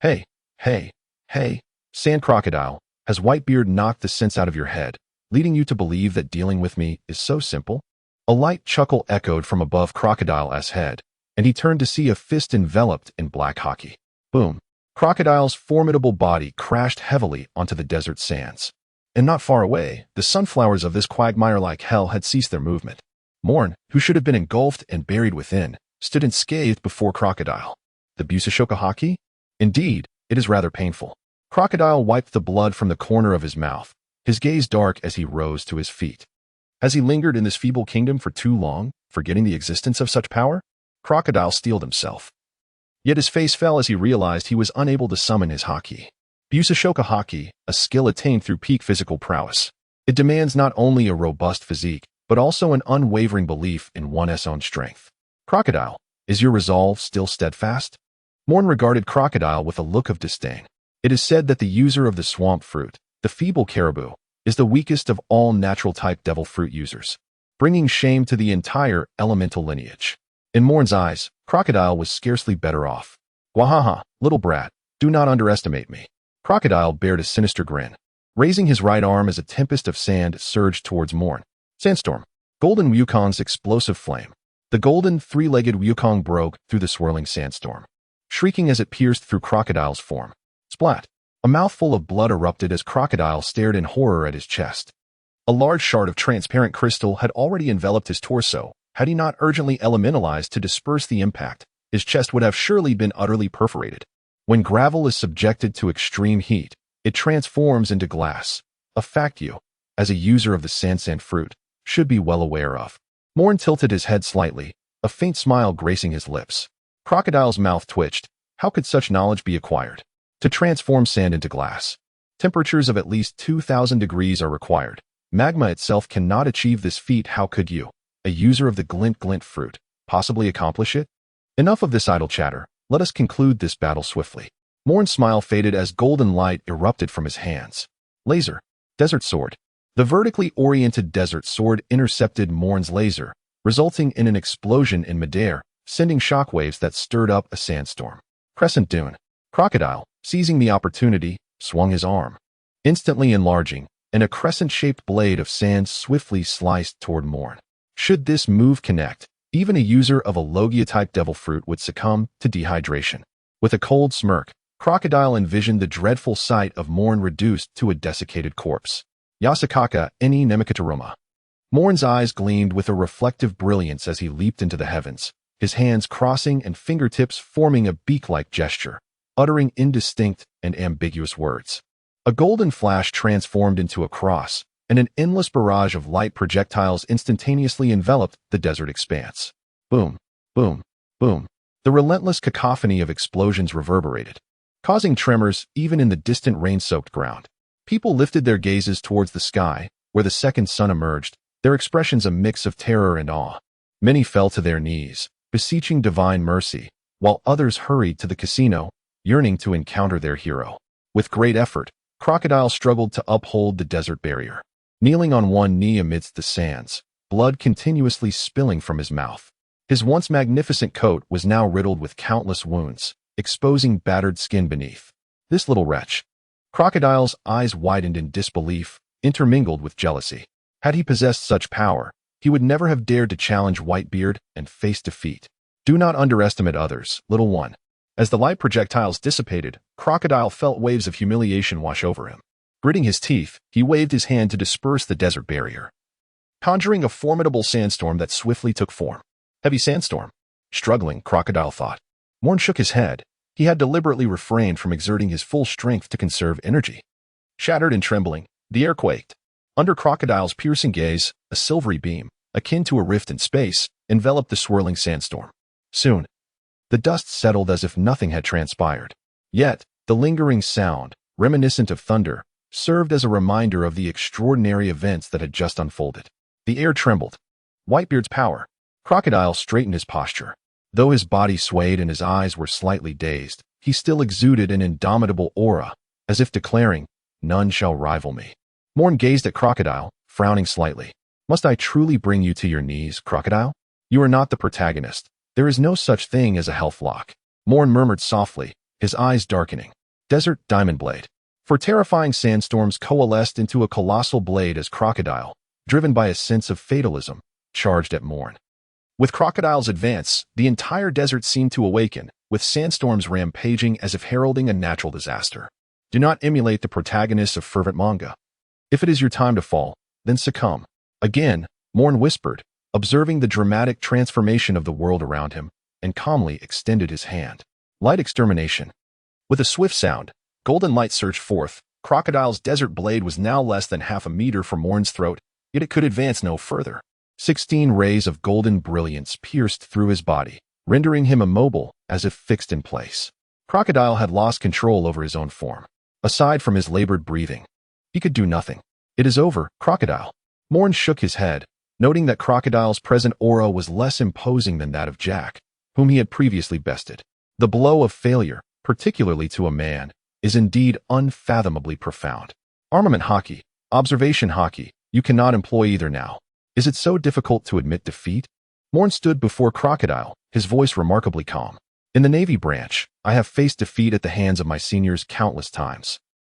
Hey, hey, hey, Sand Crocodile, has Whitebeard knocked the sense out of your head, leading you to believe that dealing with me is so simple? A light chuckle echoed from above Crocodile's head, and he turned to see a fist enveloped in black hockey. Boom. Crocodile's formidable body crashed heavily onto the desert sands. And not far away, the sunflowers of this quagmire like hell had ceased their movement. Moen, who should have been engulfed and buried within, stood unscathed before Crocodile. The Busashoka hockey? Indeed, it is rather painful. Crocodile wiped the blood from the corner of his mouth, his gaze dark as he rose to his feet. Has he lingered in this feeble kingdom for too long, forgetting the existence of such power? Crocodile steeled himself. Yet his face fell as he realized he was unable to summon his haki. Busashoka haki, a skill attained through peak physical prowess. It demands not only a robust physique, but also an unwavering belief in one's own strength. Crocodile, is your resolve still steadfast? Moen regarded Crocodile with a look of disdain. It is said that the user of the swamp fruit, the feeble caribou, is the weakest of all natural-type devil fruit users, bringing shame to the entire elemental lineage. In Moen's eyes, Crocodile was scarcely better off. Wahaha, little brat, do not underestimate me. Crocodile bared a sinister grin, raising his right arm as a tempest of sand surged towards Moen. Sandstorm. Golden Wukong's explosive flame. The golden, three-legged Wukong broke through the swirling sandstorm, shrieking as it pierced through Crocodile's form. Splat. A mouthful of blood erupted as Crocodile stared in horror at his chest. A large shard of transparent crystal had already enveloped his torso. Had he not urgently elementalized to disperse the impact, his chest would have surely been utterly perforated. When gravel is subjected to extreme heat, it transforms into glass, a fact you, as a user of the sand fruit, should be well aware of. Moen tilted his head slightly, a faint smile gracing his lips. Crocodile's mouth twitched. How could such knowledge be acquired? To transform sand into glass, temperatures of at least 2,000 degrees are required. Magma itself cannot achieve this feat. How could you, a user of the glint fruit, possibly accomplish it? Enough of this idle chatter. Let us conclude this battle swiftly. Moen's smile faded as golden light erupted from his hands. Laser. Desert sword. The vertically oriented desert sword intercepted Moen's laser, resulting in an explosion in midair, sending shockwaves that stirred up a sandstorm. Crescent dune. Crocodile, seizing the opportunity, swung his arm, instantly enlarging, and a crescent-shaped blade of sand swiftly sliced toward Moen. Should this move connect, even a user of a Logia-type devil fruit would succumb to dehydration. With a cold smirk, Crocodile envisioned the dreadful sight of Moen reduced to a desiccated corpse. Yasukaka eni nemikataruma. Moen's eyes gleamed with a reflective brilliance as he leaped into the heavens, his hands crossing and fingertips forming a beak-like gesture, uttering indistinct and ambiguous words. A golden flash transformed into a cross, and an endless barrage of light projectiles instantaneously enveloped the desert expanse. Boom, boom, boom. The relentless cacophony of explosions reverberated, causing tremors even in the distant rain-soaked ground. People lifted their gazes towards the sky, where the second sun emerged, their expressions a mix of terror and awe. Many fell to their knees, beseeching divine mercy, while others hurried to the casino, yearning to encounter their hero. With great effort, Crocodile struggled to uphold the desert barrier. Kneeling on one knee amidst the sands, blood continuously spilling from his mouth. His once magnificent coat was now riddled with countless wounds, exposing battered skin beneath. This little wretch. Crocodile's eyes widened in disbelief, intermingled with jealousy. Had he possessed such power, he would never have dared to challenge Whitebeard and face defeat. Do not underestimate others, little one. As the light projectiles dissipated, Crocodile felt waves of humiliation wash over him. Gritting his teeth, he waved his hand to disperse the desert barrier, conjuring a formidable sandstorm that swiftly took form. Heavy sandstorm. Struggling, Crocodile thought. Moen shook his head. He had deliberately refrained from exerting his full strength to conserve energy. Shattered and trembling, the air quaked. Under Crocodile's piercing gaze, a silvery beam, akin to a rift in space, enveloped the swirling sandstorm. Soon, the dust settled as if nothing had transpired. Yet, the lingering sound, reminiscent of thunder, served as a reminder of the extraordinary events that had just unfolded. The air trembled. Whitebeard's power. Crocodile straightened his posture. Though his body swayed and his eyes were slightly dazed, he still exuded an indomitable aura, as if declaring, "None shall rival me." Moen gazed at Crocodile, frowning slightly. Must I truly bring you to your knees, Crocodile? You are not the protagonist. There is no such thing as a health lock. Moen murmured softly, his eyes darkening. Desert Diamond Blade. For terrifying sandstorms coalesced into a colossal blade as Crocodile, driven by a sense of fatalism, charged at Moen. With Crocodile's advance, the entire desert seemed to awaken, with sandstorms rampaging as if heralding a natural disaster. Do not emulate the protagonists of fervent manga. If it is your time to fall, then succumb. Again, Moen whispered, observing the dramatic transformation of the world around him, and calmly extended his hand. Light extermination. With a swift sound, golden light surged forth. Crocodile's desert blade was now less than half a meter from Moen's throat, yet it could advance no further. 16 rays of golden brilliance pierced through his body, rendering him immobile, as if fixed in place. Crocodile had lost control over his own form. Aside from his labored breathing, he could do nothing. It is over, Crocodile. Moen shook his head, noting that Crocodile's present aura was less imposing than that of Jack, whom he had previously bested. The blow of failure, particularly to a man, is indeed unfathomably profound. Armament hockey, observation hockey, you cannot employ either now. Is it so difficult to admit defeat? Moen stood before Crocodile, his voice remarkably calm. In the Navy branch, I have faced defeat at the hands of my seniors countless times.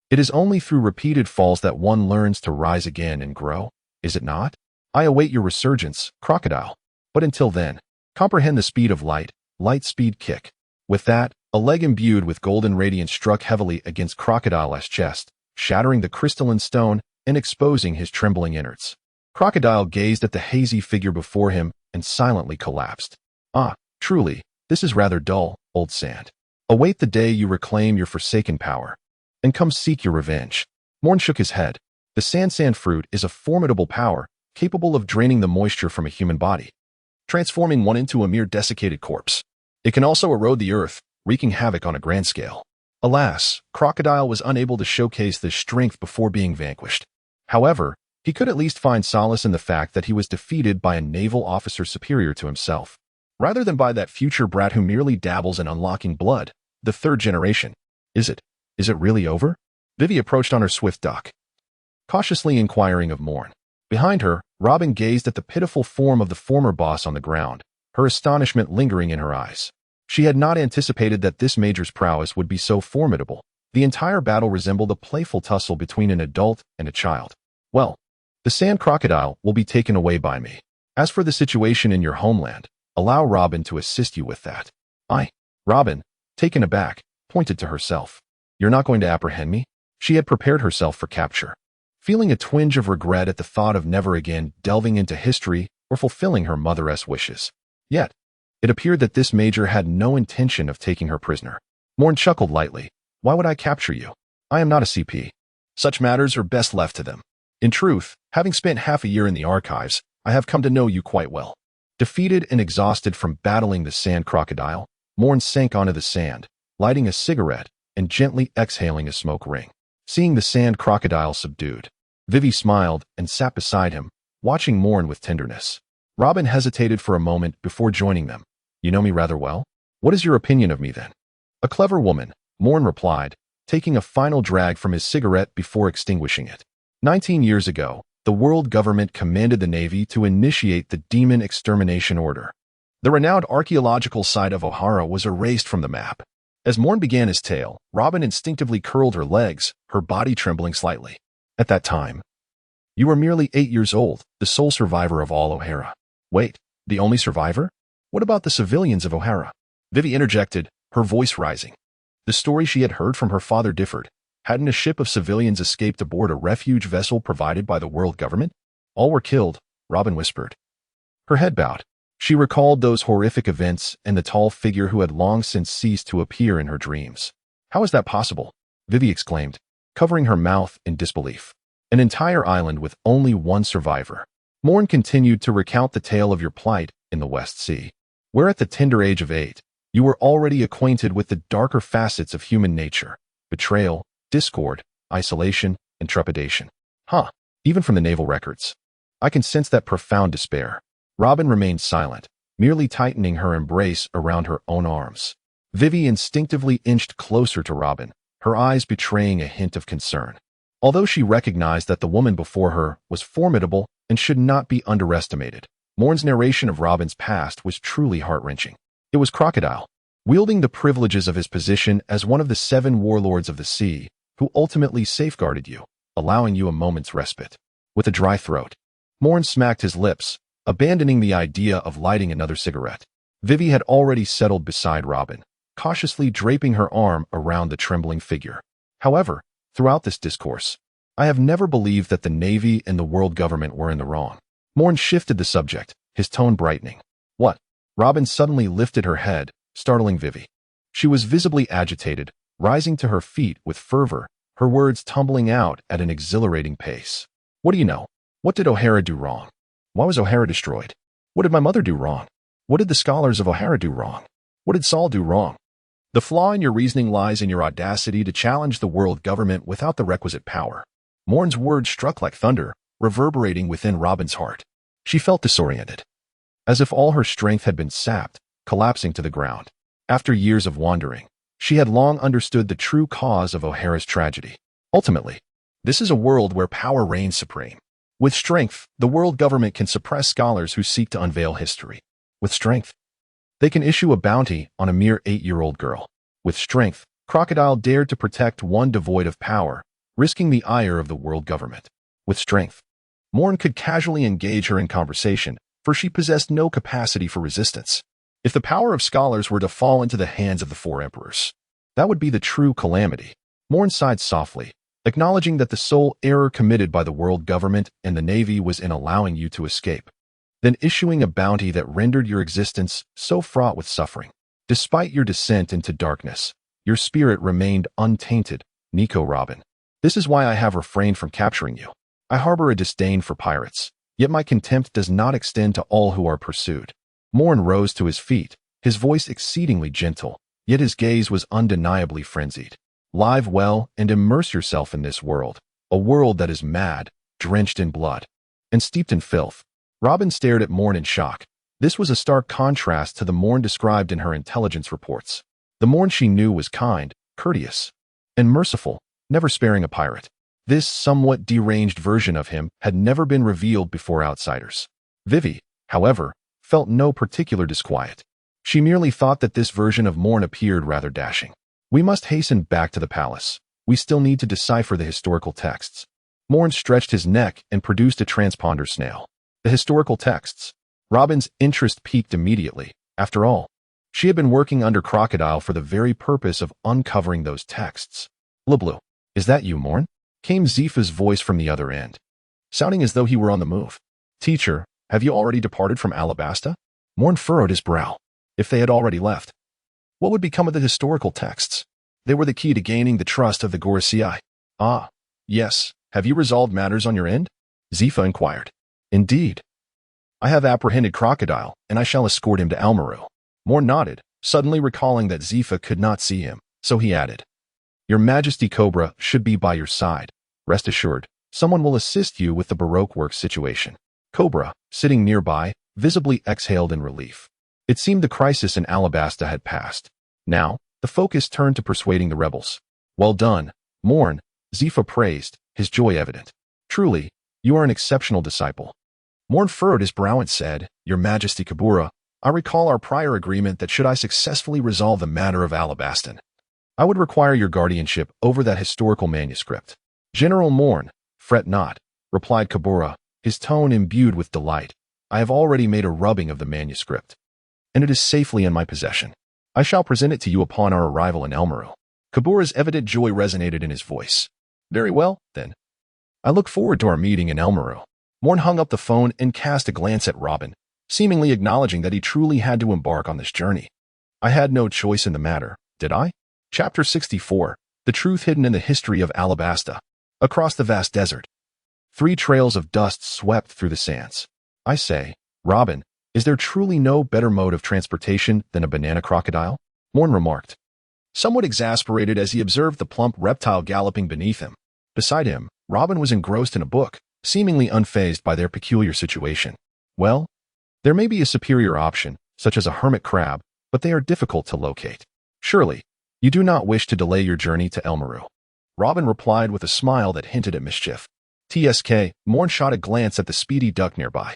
It is only through repeated falls that one learns to rise again and grow, is it not? I await your resurgence, Crocodile. But until then, comprehend the speed of light, light speed kick. With that, a leg imbued with golden radiance struck heavily against Crocodile's chest, shattering the crystalline stone and exposing his trembling innards. Crocodile gazed at the hazy figure before him and silently collapsed. Ah, truly, this is rather dull, old sand. Await the day you reclaim your forsaken power, and come seek your revenge. Moen shook his head. The sand fruit is a formidable power, capable of draining the moisture from a human body, transforming one into a mere desiccated corpse. It can also erode the earth, wreaking havoc on a grand scale. Alas, Crocodile was unable to showcase this strength before being vanquished. However, he could at least find solace in the fact that he was defeated by a naval officer superior to himself, rather than by that future brat who merely dabbles in unlocking blood, the third generation. Is it really over? Vivi approached on her swift duck, cautiously inquiring of Moen. Behind her, Robin gazed at the pitiful form of the former boss on the ground, her astonishment lingering in her eyes. She had not anticipated that this major's prowess would be so formidable. The entire battle resembled a playful tussle between an adult and a child. Well, the sand crocodile will be taken away by me. As for the situation in your homeland, allow Robin to assist you with that. Robin, taken aback, pointed to herself. You're not going to apprehend me? She had prepared herself for capture, feeling a twinge of regret at the thought of never again delving into history or fulfilling her mother's wishes. Yet, it appeared that this major had no intention of taking her prisoner. Moen chuckled lightly. Why would I capture you? I am not a CP. Such matters are best left to them. In truth, having spent half a year in the archives, I have come to know you quite well. Defeated and exhausted from battling the sand crocodile, Moen sank onto the sand, lighting a cigarette and gently exhaling a smoke ring. Seeing the sand crocodile subdued, Vivi smiled and sat beside him, watching Moen with tenderness. Robin hesitated for a moment before joining them. You know me rather well? What is your opinion of me then? A clever woman, Moen replied, taking a final drag from his cigarette before extinguishing it. 19 years ago, the world government commanded the Navy to initiate the Demon Extermination Order. The renowned archaeological site of O'Hara was erased from the map. As Moen began his tale, Robin instinctively curled her legs, her body trembling slightly. At that time, you were merely 8 years old, the sole survivor of all O'Hara. Wait, the only survivor? What about the civilians of O'Hara? Vivi interjected, her voice rising. The story she had heard from her father differed. Hadn't a ship of civilians escaped aboard a refuge vessel provided by the world government? All were killed, Robin whispered. Her head bowed. She recalled those horrific events and the tall figure who had long since ceased to appear in her dreams. How is that possible? Vivi exclaimed, covering her mouth in disbelief. An entire island with only one survivor. Moen continued to recount the tale of your plight in the West Sea, where at the tender age of 8, you were already acquainted with the darker facets of human nature, betrayal, discord, isolation, and trepidation. Even from the naval records. I can sense that profound despair. Robin remained silent, merely tightening her embrace around her own arms. Vivi instinctively inched closer to Robin, her eyes betraying a hint of concern. Although she recognized that the woman before her was formidable and should not be underestimated, Moen's narration of Robin's past was truly heart-wrenching. It was Crocodile, wielding the privileges of his position as one of the 7 warlords of the sea, who ultimately safeguarded you, allowing you a moment's respite. With a dry throat, Moen smacked his lips, abandoning the idea of lighting another cigarette. Vivi had already settled beside Robin, cautiously draping her arm around the trembling figure. However, throughout this discourse, I have never believed that the Navy and the world government were in the wrong. Moen shifted the subject, his tone brightening. What? Robin suddenly lifted her head, startling Vivi. She was visibly agitated, rising to her feet with fervor, her words tumbling out at an exhilarating pace. What do you know? What did O'Hara do wrong? Why was O'Hara destroyed? What did my mother do wrong? What did the scholars of O'Hara do wrong? What did Saul do wrong? The flaw in your reasoning lies in your audacity to challenge the world government without the requisite power. Moen's words struck like thunder, reverberating within Robin's heart. She felt disoriented, as if all her strength had been sapped, collapsing to the ground. After years of wandering, she had long understood the true cause of O'Hara's tragedy. Ultimately, this is a world where power reigns supreme. With strength, the world government can suppress scholars who seek to unveil history. With strength, they can issue a bounty on a mere 8-year-old girl. With strength, Crocodile dared to protect one devoid of power, risking the ire of the world government. With strength, Moen could casually engage her in conversation, for she possessed no capacity for resistance. If the power of scholars were to fall into the hands of the 4 emperors, that would be the true calamity. Moen sighed softly, acknowledging that the sole error committed by the world government and the Navy was in allowing you to escape, then issuing a bounty that rendered your existence so fraught with suffering. Despite your descent into darkness, your spirit remained untainted, Nico Robin. This is why I have refrained from capturing you. I harbor a disdain for pirates, yet my contempt does not extend to all who are pursued. Moen rose to his feet, his voice exceedingly gentle, yet his gaze was undeniably frenzied. Live well and immerse yourself in this world, a world that is mad, drenched in blood, and steeped in filth. Robin stared at Moen in shock. This was a stark contrast to the Moen described in her intelligence reports. The Moen she knew was kind, courteous, and merciful, never sparing a pirate. This somewhat deranged version of him had never been revealed before outsiders. Vivi, however, felt no particular disquiet. She merely thought that this version of Moen appeared rather dashing. We must hasten back to the palace. We still need to decipher the historical texts. Moen stretched his neck and produced a transponder snail. The historical texts. Robin's interest peaked immediately. After all, she had been working under Crocodile for the very purpose of uncovering those texts. Blue, is that you, Moen? Came Zifa's voice from the other end, sounding as though he were on the move. Teacher, have you already departed from Alabasta? Moen furrowed his brow. If they had already left, what would become of the historical texts? They were the key to gaining the trust of the Gorosei. Ah, yes. Have you resolved matters on your end? Zifa inquired. Indeed. I have apprehended Crocodile, and I shall escort him to Almaru. Moen nodded, suddenly recalling that Zifa could not see him, so he added, Your Majesty Cobra should be by your side. Rest assured, someone will assist you with the Baroque works situation. Cobra, sitting nearby, visibly exhaled in relief. It seemed the crisis in Alabasta had passed. Now, the focus turned to persuading the rebels. Well done, Moen, Zifa praised, his joy evident. Truly, you are an exceptional disciple. Moen furrowed his brow and said, Your Majesty Kabura, I recall our prior agreement that should I successfully resolve the matter of Alabastan, I would require your guardianship over that historical manuscript. General Moen, fret not, replied Kabura, his tone imbued with delight. I have already made a rubbing of the manuscript, and it is safely in my possession. I shall present it to you upon our arrival in Elmaru. Kabura's evident joy resonated in his voice. Very well, then. I look forward to our meeting in Elmaru. Moen hung up the phone and cast a glance at Robin, seemingly acknowledging that he truly had to embark on this journey. I had no choice in the matter, did I? Chapter 64, The Truth Hidden in the History of Alabasta. Across the vast desert, 3 trails of dust swept through the sands. I say, Robin, is there truly no better mode of transportation than a banana crocodile? Moen remarked, somewhat exasperated as he observed the plump reptile galloping beneath him. Beside him, Robin was engrossed in a book, seemingly unfazed by their peculiar situation. Well, there may be a superior option, such as a hermit crab, but they are difficult to locate. Surely, you do not wish to delay your journey to Elmaru. Robin replied with a smile that hinted at mischief. TSK, Moen shot a glance at the speedy duck nearby,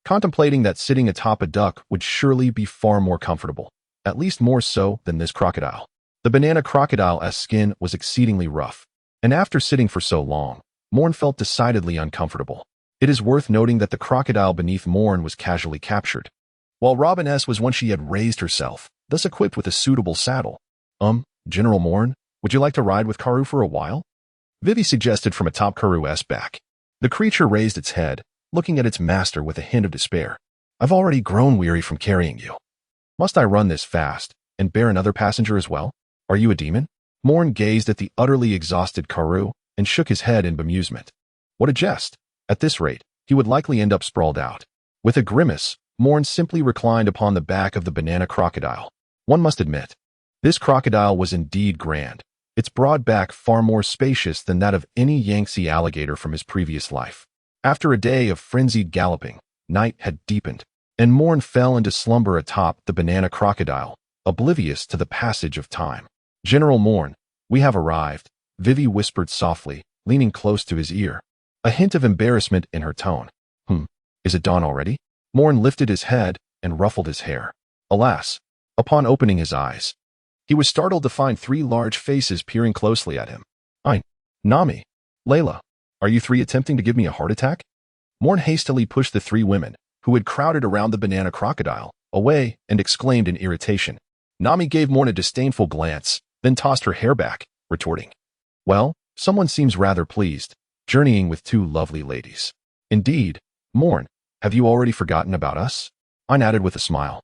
contemplating that sitting atop a duck would surely be far more comfortable, at least more so than this crocodile. The banana crocodile's skin was exceedingly rough, and after sitting for so long, Moen felt decidedly uncomfortable. It is worth noting that the crocodile beneath Moen was casually captured, while Robin's was one she had raised herself, thus equipped with a suitable saddle. General Moen, would you like to ride with Karoo for a while? Vivi suggested from atop Karoo's back. The creature raised its head, looking at its master with a hint of despair. I've already grown weary from carrying you. Must I run this fast and bear another passenger as well? Are you a demon? Moen gazed at the utterly exhausted Karoo and shook his head in bemusement. What a jest! At this rate, he would likely end up sprawled out. With a grimace, Moen simply reclined upon the back of the banana crocodile. One must admit, this crocodile was indeed grand, its broad back far more spacious than that of any Yangtze alligator from his previous life. After a day of frenzied galloping, night had deepened, and Moen fell into slumber atop the banana crocodile, oblivious to the passage of time. General Moen, we have arrived, Vivi whispered softly, leaning close to his ear, a hint of embarrassment in her tone. Is it dawn already? Moen lifted his head and ruffled his hair. Alas, upon opening his eyes, he was startled to find three large faces peering closely at him. Nami, Layla, are you three attempting to give me a heart attack? Moen hastily pushed the three women, who had crowded around the banana crocodile, away and exclaimed in irritation. Nami gave Moen a disdainful glance, then tossed her hair back, retorting, Well, someone seems rather pleased, journeying with two lovely ladies. Indeed, Moen, have you already forgotten about us? I added with a smile.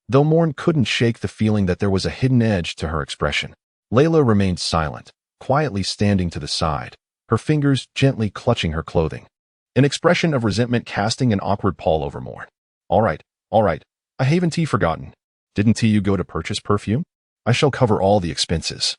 Though Moen couldn't shake the feeling that there was a hidden edge to her expression, Layla remained silent, quietly standing to the side, her fingers gently clutching her clothing, an expression of resentment casting an awkward pall over Moen. All right, I haven't forgotten. Didn't you go to purchase perfume? I shall cover all the expenses,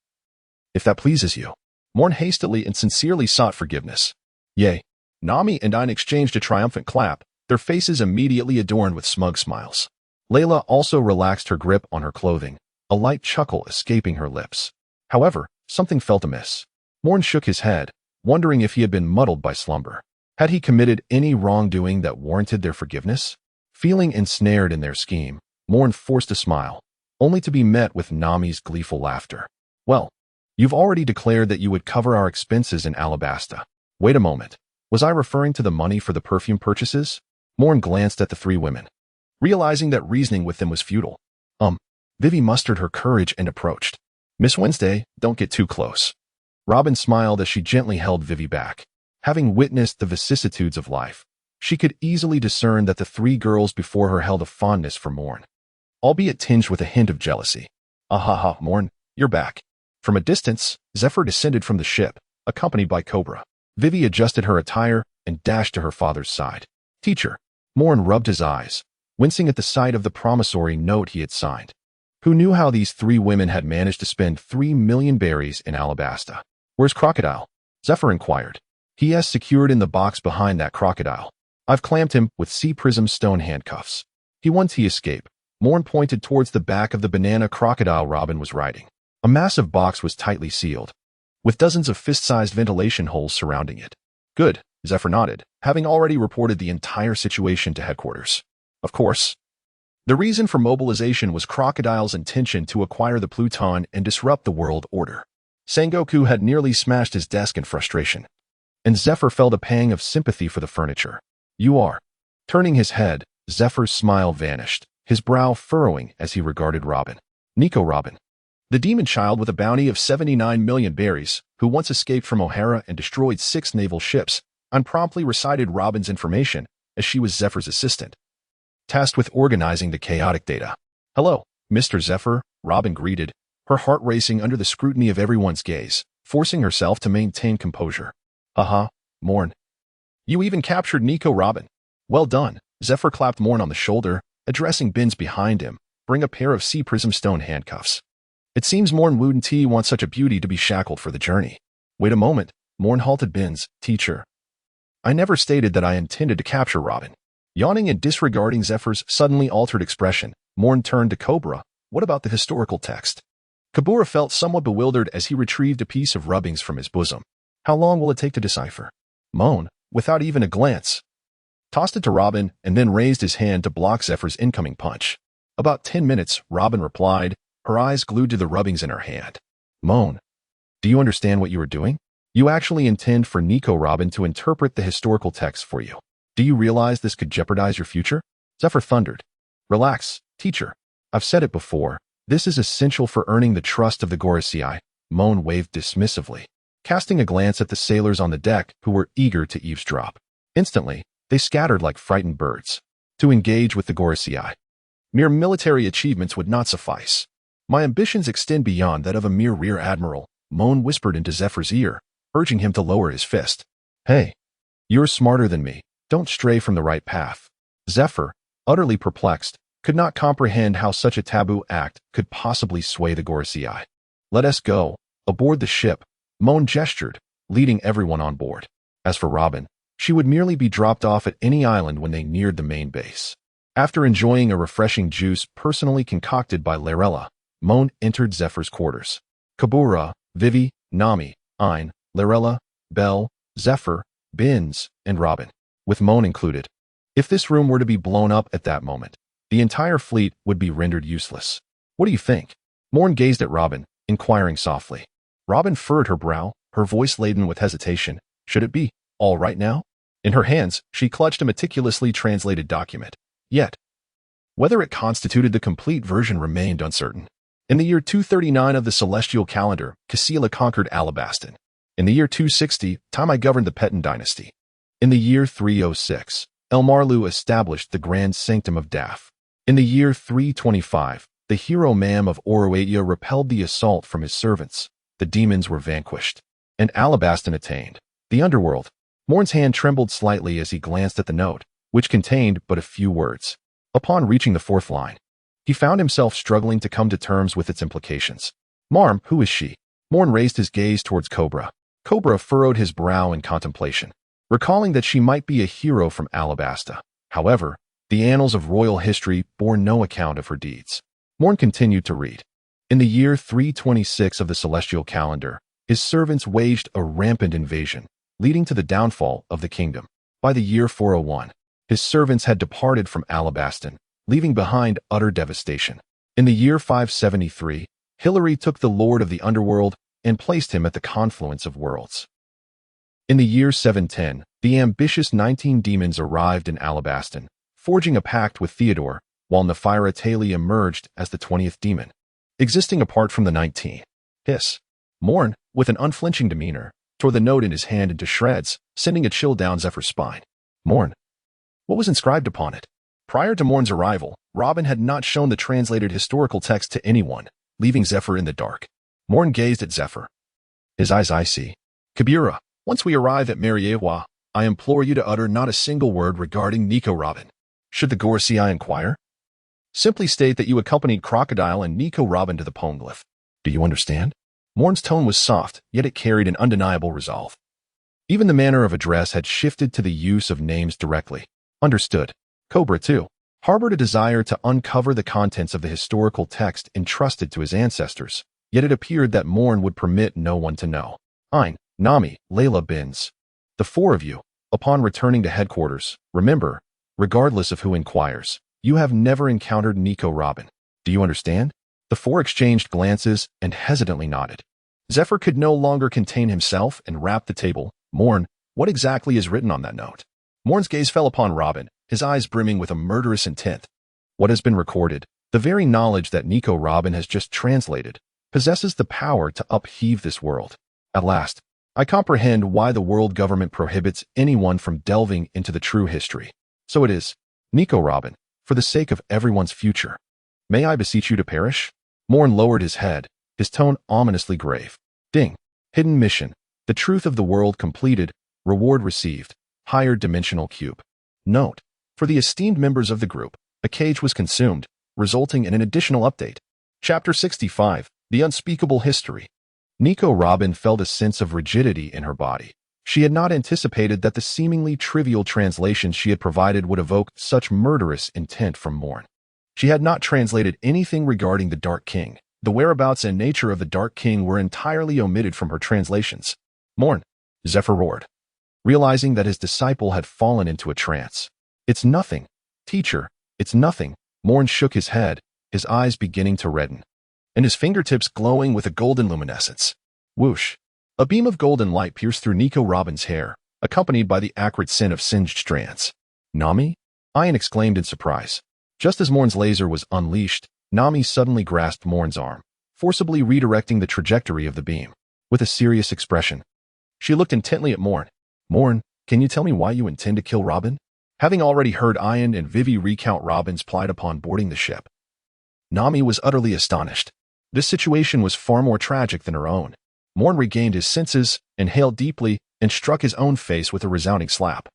if that pleases you. Moen hastily and sincerely sought forgiveness. Yea, Nami and I exchanged a triumphant clap, their faces immediately adorned with smug smiles. Layla also relaxed her grip on her clothing, a light chuckle escaping her lips. However, something felt amiss. Moen shook his head, wondering if he had been muddled by slumber. Had he committed any wrongdoing that warranted their forgiveness? Feeling ensnared in their scheme, Moen forced a smile, only to be met with Nami's gleeful laughter. Well, you've already declared that you would cover our expenses in Alabasta. Wait a moment. Was I referring to the money for the perfume purchases? Moen glanced at the three women, realizing that reasoning with them was futile. Vivi mustered her courage and approached. Miss Wednesday, don't get too close. Robin smiled as she gently held Vivi back. Having witnessed the vicissitudes of life, she could easily discern that the three girls before her held a fondness for Moen, albeit tinged with a hint of jealousy. Ahaha, Moen, you're back. From a distance, Zephyr descended from the ship, accompanied by Cobra. Vivi adjusted her attire and dashed to her father's side. Teacher. Moen rubbed his eyes, wincing at the sight of the promissory note he had signed. Who knew how these three women had managed to spend 3 million berries in Alabasta? Where's Crocodile? Zephyr inquired. He is secured in the box behind that crocodile. I've clamped him with sea prism stone handcuffs. He wants to escape. Moen pointed towards the back of the banana crocodile Robin was riding. A massive box was tightly sealed, with dozens of fist-sized ventilation holes surrounding it. Good, Zephyr nodded, having already reported the entire situation to headquarters. Of course. The reason for mobilization was Crocodile's intention to acquire the Pluton and disrupt the world order. Sengoku had nearly smashed his desk in frustration, and Zephyr felt a pang of sympathy for the furniture. You are. Turning his head, Zephyr's smile vanished, his brow furrowing as he regarded Robin. Nico Robin, the demon child with a bounty of 79 million berries, who once escaped from O'Hara and destroyed 6 naval ships, unpromptly recited Robin's information as she was Zephyr's assistant, tasked with organizing the chaotic data. Hello, Mr. Zephyr, Robin greeted, her heart racing under the scrutiny of everyone's gaze, forcing herself to maintain composure. Haha, Moen. You even captured Nico Robin. Well done. Zephyr clapped Moen on the shoulder, addressing Bins behind him, bring a pair of sea prism stone handcuffs. It seems Moen wouldn't want such a beauty to be shackled for the journey. Wait a moment, Moen halted Bins, teacher. I never stated that I intended to capture Robin. Yawning and disregarding Zephyr's suddenly altered expression, Moen turned to Cobra. What about the historical text? Kabura felt somewhat bewildered as he retrieved a piece of rubbings from his bosom. How long will it take to decipher? Moen, without even a glance, tossed it to Robin and then raised his hand to block Zephyr's incoming punch. About 10 minutes, Robin replied, her eyes glued to the rubbings in her hand. Moen, do you understand what you are doing? You actually intend for Nico Robin to interpret the historical text for you. Do you realize this could jeopardize your future? Zephyr thundered. Relax, teacher. I've said it before. This is essential for earning the trust of the Gorosei. Moen waved dismissively, casting a glance at the sailors on the deck who were eager to eavesdrop. Instantly, they scattered like frightened birds. To engage with the Gorosei. Mere military achievements would not suffice. My ambitions extend beyond that of a mere rear admiral, Moen whispered into Zephyr's ear, urging him to lower his fist. Hey, you're smarter than me. Don't stray from the right path. Zephyr, utterly perplexed, could not comprehend how such a taboo act could possibly sway the Gorosei. Let us go. Aboard the ship, Moen gestured, leading everyone on board. As for Robin, she would merely be dropped off at any island when they neared the main base. After enjoying a refreshing juice personally concocted by Lorella, Moen entered Zephyr's quarters. Kabura, Vivi, Nami, Ein, Lorella, Belle, Zephyr, Binz, and Robin, with Moen included. If this room were to be blown up at that moment, the entire fleet would be rendered useless. What do you think? Moen gazed at Robin, inquiring softly. Robin furrowed her brow, her voice laden with hesitation. Should it be all right now? In her hands, she clutched a meticulously translated document. Yet, whether it constituted the complete version remained uncertain. In the year 239 of the celestial calendar, Cassila conquered Alabastan. In the year 260, Tamai governed the Petan dynasty. In the year 306, Elmarlu established the Grand Sanctum of Daf. In the year 325, the hero Mam of Oroatia repelled the assault from his servants. The demons were vanquished, and Alabastan attained the underworld. Moen's hand trembled slightly as he glanced at the note, which contained but a few words. Upon reaching the fourth line, he found himself struggling to come to terms with its implications. Marm, who is she? Moen raised his gaze towards Cobra. Cobra furrowed his brow in contemplation, recalling that she might be a hero from Alabasta. However, the annals of royal history bore no account of her deeds. Moen continued to read. In the year 326 of the celestial calendar, his servants waged a rampant invasion, leading to the downfall of the kingdom. By the year 401, his servants had departed from Alabastan, leaving behind utter devastation. In the year 573, Hilary took the lord of the underworld and placed him at the confluence of worlds. In the year 710, the ambitious 19 demons arrived in Alabastan, forging a pact with Theodore, while Nephira Tali emerged as the 20th demon, existing apart from the 19. Moen, with an unflinching demeanor, tore the note in his hand into shreds, sending a chill down Zephyr's spine. Moen. What was inscribed upon it? Prior to Moen's arrival, Robin had not shown the translated historical text to anyone, leaving Zephyr in the dark. Moen gazed at Zephyr, his eyes icy. Kabura, once we arrive at Marineford, I implore you to utter not a single word regarding Nico Robin. Should the Gorosei inquire? Simply state that you accompanied Crocodile and Nico Robin to the Poneglyph. Do you understand? Moen's tone was soft, yet it carried an undeniable resolve. Even the manner of address had shifted to the use of names directly. Understood. Cobra, too, harbored a desire to uncover the contents of the historical text entrusted to his ancestors, yet it appeared that Moen would permit no one to know. Ein, Nami, Layla, Binz. The four of you, upon returning to headquarters, remember, regardless of who inquires, you have never encountered Nico Robin. Do you understand? The four exchanged glances and hesitantly nodded. Zephyr could no longer contain himself and rapped the table. Moen, what exactly is written on that note? Moen's gaze fell upon Robin, his eyes brimming with a murderous intent. What has been recorded, the very knowledge that Nico Robin has just translated, possesses the power to upheave this world. At last, I comprehend why the world government prohibits anyone from delving into the true history. So it is, Nico Robin, for the sake of everyone's future. May I beseech you to perish? Moen lowered his head, his tone ominously grave. Ding. Hidden mission. The truth of the world completed. Reward received. Higher dimensional cube. Note. For the esteemed members of the group, a cage was consumed, resulting in an additional update. Chapter 65. The Unspeakable History. Nico Robin felt a sense of rigidity in her body. She had not anticipated that the seemingly trivial translation she had provided would evoke such murderous intent from Moen. She had not translated anything regarding the Dark King, The whereabouts and nature of the Dark King were entirely omitted from her translations. Moen, Zephyr roared, realizing that his disciple had fallen into a trance. It's nothing, teacher, it's nothing. Moen shook his head, his eyes beginning to redden, and his fingertips glowing with a golden luminescence. Whoosh! A beam of golden light pierced through Nico Robin's hair, accompanied by the acrid scent of singed strands. Nami? Ian exclaimed in surprise. Just as Moen's laser was unleashed, Nami suddenly grasped Moen's arm, forcibly redirecting the trajectory of the beam. With a serious expression, she looked intently at Moen. Moen, can you tell me why you intend to kill Robin? Having already heard Ian and Vivi recount Robin's plight upon boarding the ship, Nami was utterly astonished. This situation was far more tragic than her own. Moen regained his senses, inhaled deeply, and struck his own face with a resounding slap,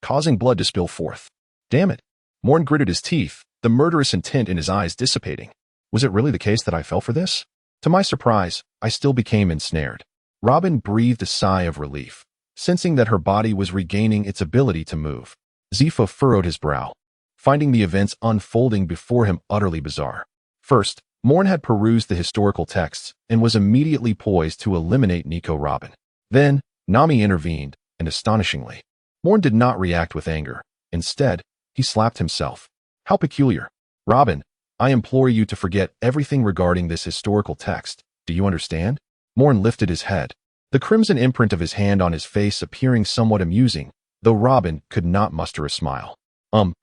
causing blood to spill forth. Damn it! Moen gritted his teeth, the murderous intent in his eyes dissipating. Was it really the case that I fell for this? To my surprise, I still became ensnared. Robin breathed a sigh of relief, sensing that her body was regaining its ability to move. Zifa furrowed his brow, finding the events unfolding before him utterly bizarre. First, Moen had perused the historical texts and was immediately poised to eliminate Nico Robin. Then, Nami intervened, and astonishingly, Moen did not react with anger. Instead, he slapped himself. How peculiar. Robin, I implore you to forget everything regarding this historical text. Do you understand? Moen lifted his head, the crimson imprint of his hand on his face appearing somewhat amusing, though Robin could not muster a smile.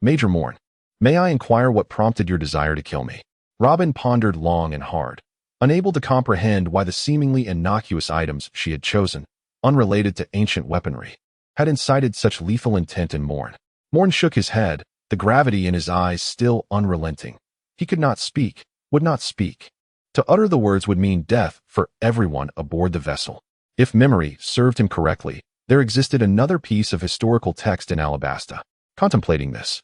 Major Moen, may I inquire what prompted your desire to kill me? Robin pondered long and hard, unable to comprehend why the seemingly innocuous items she had chosen, unrelated to ancient weaponry, had incited such lethal intent in Moen. Moen shook his head, the gravity in his eyes still unrelenting. He could not speak, would not speak. To utter the words would mean death for everyone aboard the vessel. If memory served him correctly, there existed another piece of historical text in Alabasta. Contemplating this,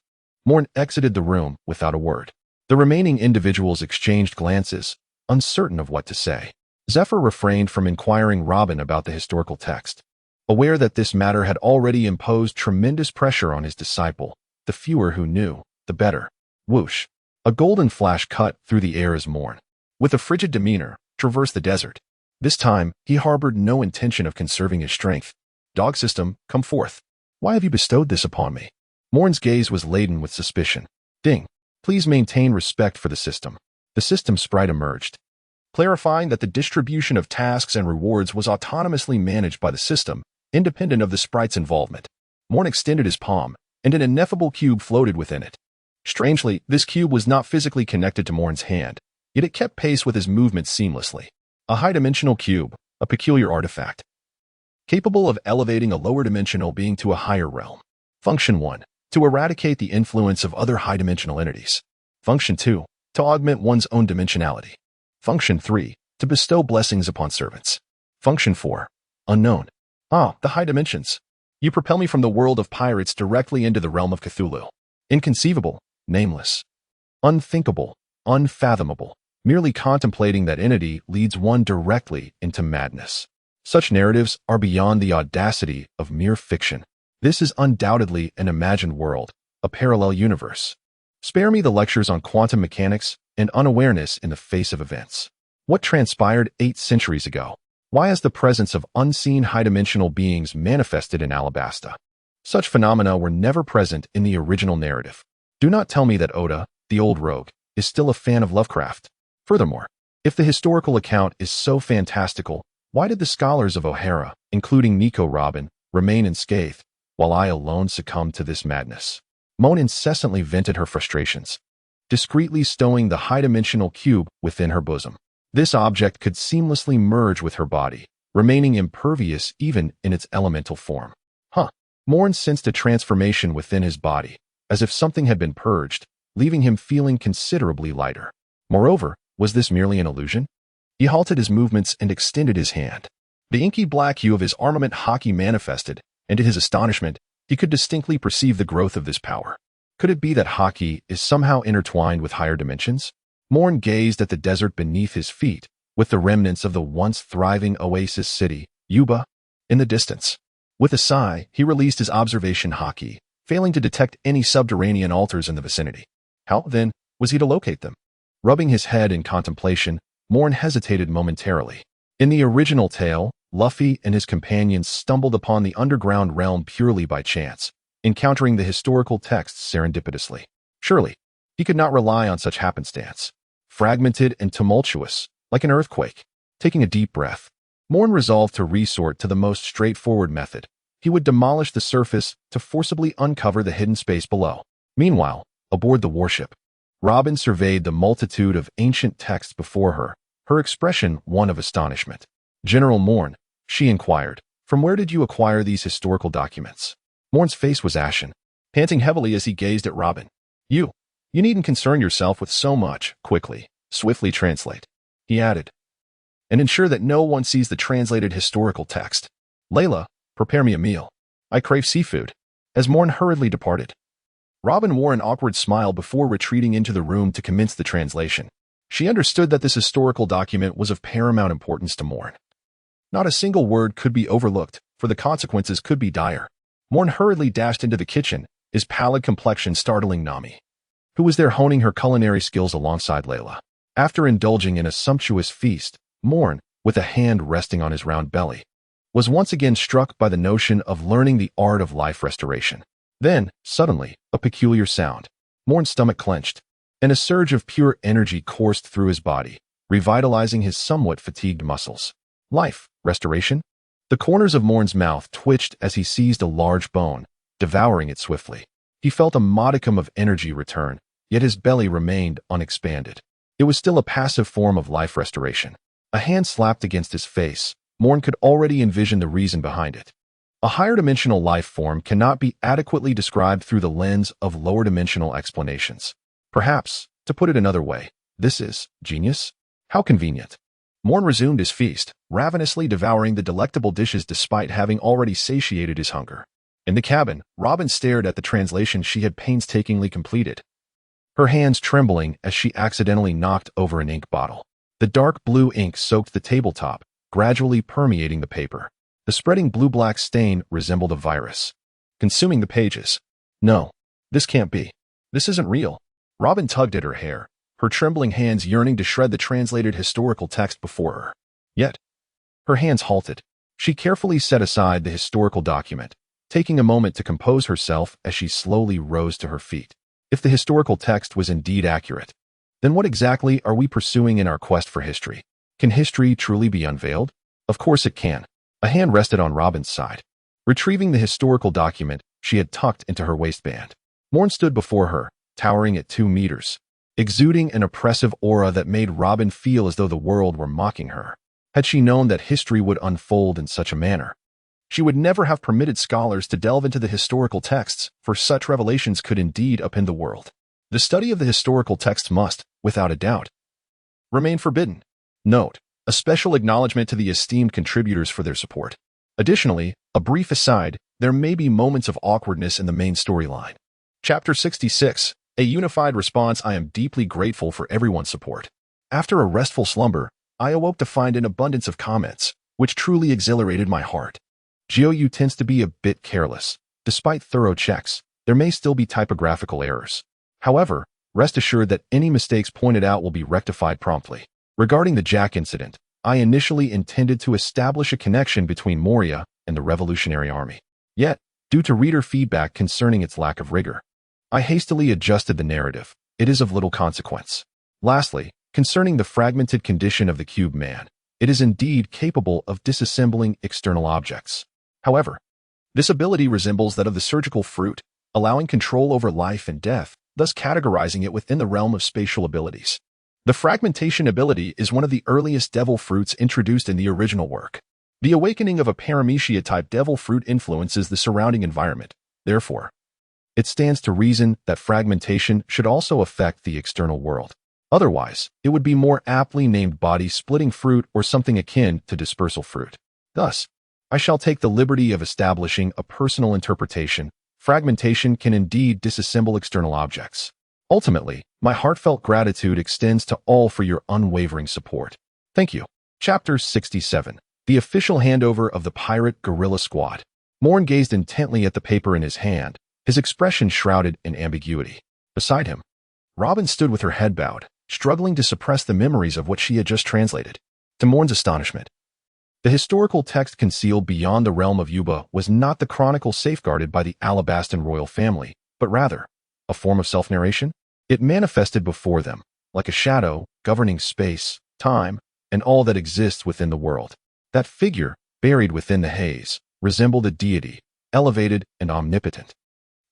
Moen exited the room without a word. The remaining individuals exchanged glances, uncertain of what to say. Zephyr refrained from inquiring Robin about the historical text, aware that this matter had already imposed tremendous pressure on his disciple. The fewer who knew, the better. Whoosh! A golden flash cut through the air as Moen, with a frigid demeanor, traversed the desert. This time, he harbored no intention of conserving his strength. Dog system, come forth. Why have you bestowed this upon me? Moen's gaze was laden with suspicion. Ding. Please maintain respect for the system. The system sprite emerged, clarifying that the distribution of tasks and rewards was autonomously managed by the system, independent of the sprite's involvement. Moen extended his palm, and an ineffable cube floated within it. Strangely, this cube was not physically connected to Moen's hand, yet it kept pace with his movements seamlessly. A high-dimensional cube, a peculiar artifact, capable of elevating a lower-dimensional being to a higher realm. Function 1. To eradicate the influence of other high-dimensional entities. Function 2. To augment one's own dimensionality. Function 3. To bestow blessings upon servants. Function 4. Unknown. Ah, the high dimensions. You propel me from the world of pirates directly into the realm of Cthulhu. Inconceivable, nameless, unthinkable, unfathomable. Merely contemplating that entity leads one directly into madness. Such narratives are beyond the audacity of mere fiction. This is undoubtedly an imagined world, a parallel universe. Spare me the lectures on quantum mechanics and unawareness in the face of events. What transpired 8 centuries ago? Why has the presence of unseen high-dimensional beings manifested in Alabasta? Such phenomena were never present in the original narrative. Do not tell me that Oda, the old rogue, is still a fan of Lovecraft. Furthermore, if the historical account is so fantastical, why did the scholars of O'Hara, including Nico Robin, remain unscathed, while I alone succumbed to this madness? Moen incessantly vented her frustrations, discreetly stowing the high-dimensional cube within her bosom. This object could seamlessly merge with her body, remaining impervious even in its elemental form. Moen sensed a transformation within his body, as if something had been purged, leaving him feeling considerably lighter. Moreover, was this merely an illusion? He halted his movements and extended his hand. The inky black hue of his armament haki manifested, and to his astonishment, he could distinctly perceive the growth of this power. Could it be that haki is somehow intertwined with higher dimensions? Moen gazed at the desert beneath his feet, with the remnants of the once thriving oasis city, Yuba, in the distance. With a sigh, he released his observation haki, failing to detect any subterranean altars in the vicinity. How, then, was he to locate them? Rubbing his head in contemplation, Moen hesitated momentarily. In the original tale, Luffy and his companions stumbled upon the underground realm purely by chance, encountering the historical texts serendipitously. Surely, he could not rely on such happenstance. Fragmented and tumultuous, like an earthquake. Taking a deep breath, Moen resolved to resort to the most straightforward method. He would demolish the surface to forcibly uncover the hidden space below. Meanwhile, aboard the warship, Robin surveyed the multitude of ancient texts before her, her expression one of astonishment. "General Moen," she inquired, "from where did you acquire these historical documents?" Moen's face was ashen, panting heavily as he gazed at Robin. You needn't concern yourself with so much. Quickly, swiftly translate," he added, "and ensure that no one sees the translated historical text. Layla, prepare me a meal. I crave seafood." As Moen hurriedly departed, Robin wore an awkward smile before retreating into the room to commence the translation. She understood that this historical document was of paramount importance to Moen. Not a single word could be overlooked, for the consequences could be dire. Moen hurriedly dashed into the kitchen, his pallid complexion startling Nami, who was there honing her culinary skills alongside Layla. After indulging in a sumptuous feast, Moen, with a hand resting on his round belly, was once again struck by the notion of learning the art of life restoration. Then, suddenly, a peculiar sound. Moen's stomach clenched, and a surge of pure energy coursed through his body, revitalizing his somewhat fatigued muscles. Life restoration? The corners of Moen's mouth twitched as he seized a large bone, devouring it swiftly. He felt a modicum of energy return, yet his belly remained unexpanded. It was still a passive form of life restoration. A hand slapped against his face. Moen could already envision the reason behind it. A higher-dimensional life form cannot be adequately described through the lens of lower-dimensional explanations. Perhaps, to put it another way, this is genius? How convenient. Moen resumed his feast, ravenously devouring the delectable dishes despite having already satiated his hunger. In the cabin, Robin stared at the translation she had painstakingly completed, her hands trembling as she accidentally knocked over an ink bottle. The dark blue ink soaked the tabletop, gradually permeating the paper. The spreading blue-black stain resembled a virus, consuming the pages. No, this can't be. This isn't real. Robin tugged at her hair, her trembling hands yearning to shred the translated historical text before her. Yet, her hands halted. She carefully set aside the historical document, taking a moment to compose herself as she slowly rose to her feet. If the historical text was indeed accurate, then what exactly are we pursuing in our quest for history? Can history truly be unveiled? Of course it can. A hand rested on Robin's side. Retrieving the historical document, she had tucked into her waistband. Moen stood before her, towering at 2 meters, exuding an oppressive aura that made Robin feel as though the world were mocking her. Had she known that history would unfold in such a manner, she would never have permitted scholars to delve into the historical texts, for such revelations could indeed upend the world. The study of the historical texts must, without a doubt, remain forbidden. Note: a special acknowledgement to the esteemed contributors for their support. Additionally, a brief aside, there may be moments of awkwardness in the main storyline. Chapter 66, A Unified Response. I am deeply grateful for everyone's support. After a restful slumber, I awoke to find an abundance of comments, which truly exhilarated my heart. Jiuyue tends to be a bit careless. Despite thorough checks, there may still be typographical errors. However, rest assured that any mistakes pointed out will be rectified promptly. Regarding the Jack incident, I initially intended to establish a connection between Moria and the Revolutionary Army. Yet, due to reader feedback concerning its lack of rigor, I hastily adjusted the narrative. It is of little consequence. Lastly, concerning the fragmented condition of the cube man, it is indeed capable of disassembling external objects. However, this ability resembles that of the surgical fruit, allowing control over life and death, thus categorizing it within the realm of spatial abilities. The fragmentation ability is one of the earliest devil fruits introduced in the original work. The awakening of a paramecia-type devil fruit influences the surrounding environment. Therefore, it stands to reason that fragmentation should also affect the external world. Otherwise, it would be more aptly named body-splitting fruit or something akin to dispersal fruit. Thus, I shall take the liberty of establishing a personal interpretation. Fragmentation can indeed disassemble external objects. Ultimately, my heartfelt gratitude extends to all for your unwavering support. Thank you. Chapter 67. The Official Handover of the Pirate Guerrilla Squad. Moen gazed intently at the paper in his hand, his expression shrouded in ambiguity. Beside him, Robin stood with her head bowed, struggling to suppress the memories of what she had just translated. To Mourn's astonishment, the historical text concealed beyond the realm of Yuba was not the chronicle safeguarded by the Alabastan royal family, but rather a form of self-narration. It manifested before them, like a shadow governing space, time, and all that exists within the world. That figure, buried within the haze, resembled a deity, elevated and omnipotent.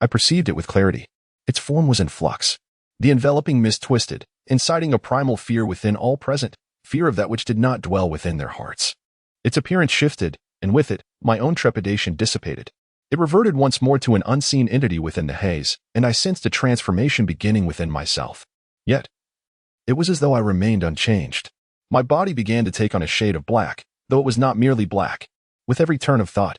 I perceived it with clarity. Its form was in flux. The enveloping mist twisted, inciting a primal fear within all present, fear of that which did not dwell within their hearts. Its appearance shifted, and with it, my own trepidation dissipated. It reverted once more to an unseen entity within the haze, and I sensed a transformation beginning within myself. Yet, it was as though I remained unchanged. My body began to take on a shade of black, though it was not merely black. With every turn of thought,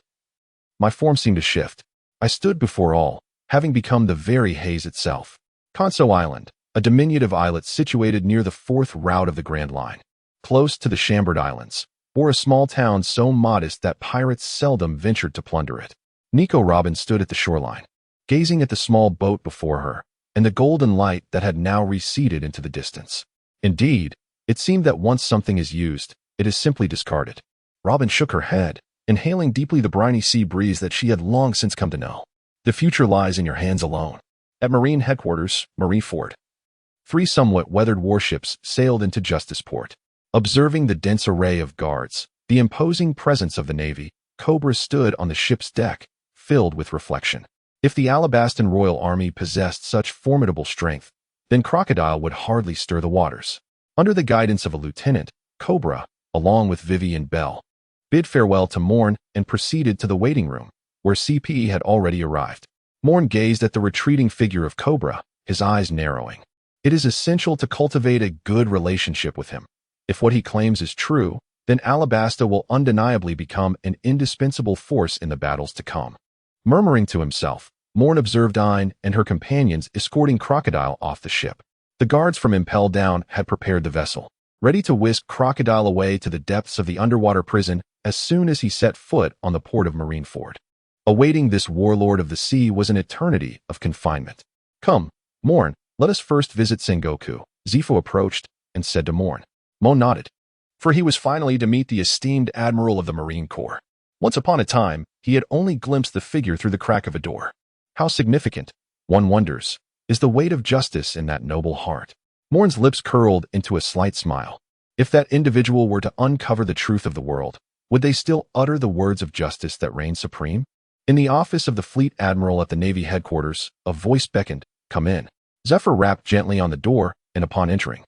my form seemed to shift. I stood before all, having become the very haze itself. Conso Island, a diminutive islet situated near the fourth route of the Grand Line, close to the Chambered Islands, bore a small town so modest that pirates seldom ventured to plunder it. Nico Robin stood at the shoreline, gazing at the small boat before her, and the golden light that had now receded into the distance. Indeed, it seemed that once something is used, it is simply discarded. Robin shook her head, inhaling deeply the briny sea breeze that she had long since come to know. The future lies in your hands alone. At Marine Headquarters, Marineford, 3 somewhat weathered warships sailed into Justice Port. Observing the dense array of guards, the imposing presence of the Navy, Cobra stood on the ship's deck, filled with reflection. If the Alabastan Royal Army possessed such formidable strength, then Crocodile would hardly stir the waters. Under the guidance of a lieutenant, Cobra, along with Vivian Bell, bid farewell to Mourn and proceeded to the waiting room, where CPE had already arrived. Mourn gazed at the retreating figure of Cobra, his eyes narrowing. It is essential to cultivate a good relationship with him. If what he claims is true, then Alabasta will undeniably become an indispensable force in the battles to come. Murmuring to himself, Mourn observed Ayn and her companions escorting Crocodile off the ship. The guards from Impel Down had prepared the vessel, ready to whisk Crocodile away to the depths of the underwater prison as soon as he set foot on the port of Marineford. Awaiting this warlord of the sea was an eternity of confinement. Come, Mourn, let us first visit Sengoku. Zifo approached and said to Mourn. Moen nodded, for he was finally to meet the esteemed admiral of the Marine Corps. Once upon a time, he had only glimpsed the figure through the crack of a door. How significant, one wonders, is the weight of justice in that noble heart. Mourn's lips curled into a slight smile. If that individual were to uncover the truth of the world, would they still utter the words of justice that reign supreme? In the office of the fleet admiral at the Navy headquarters, a voice beckoned, "Come in." Zephyr rapped gently on the door, and upon entering,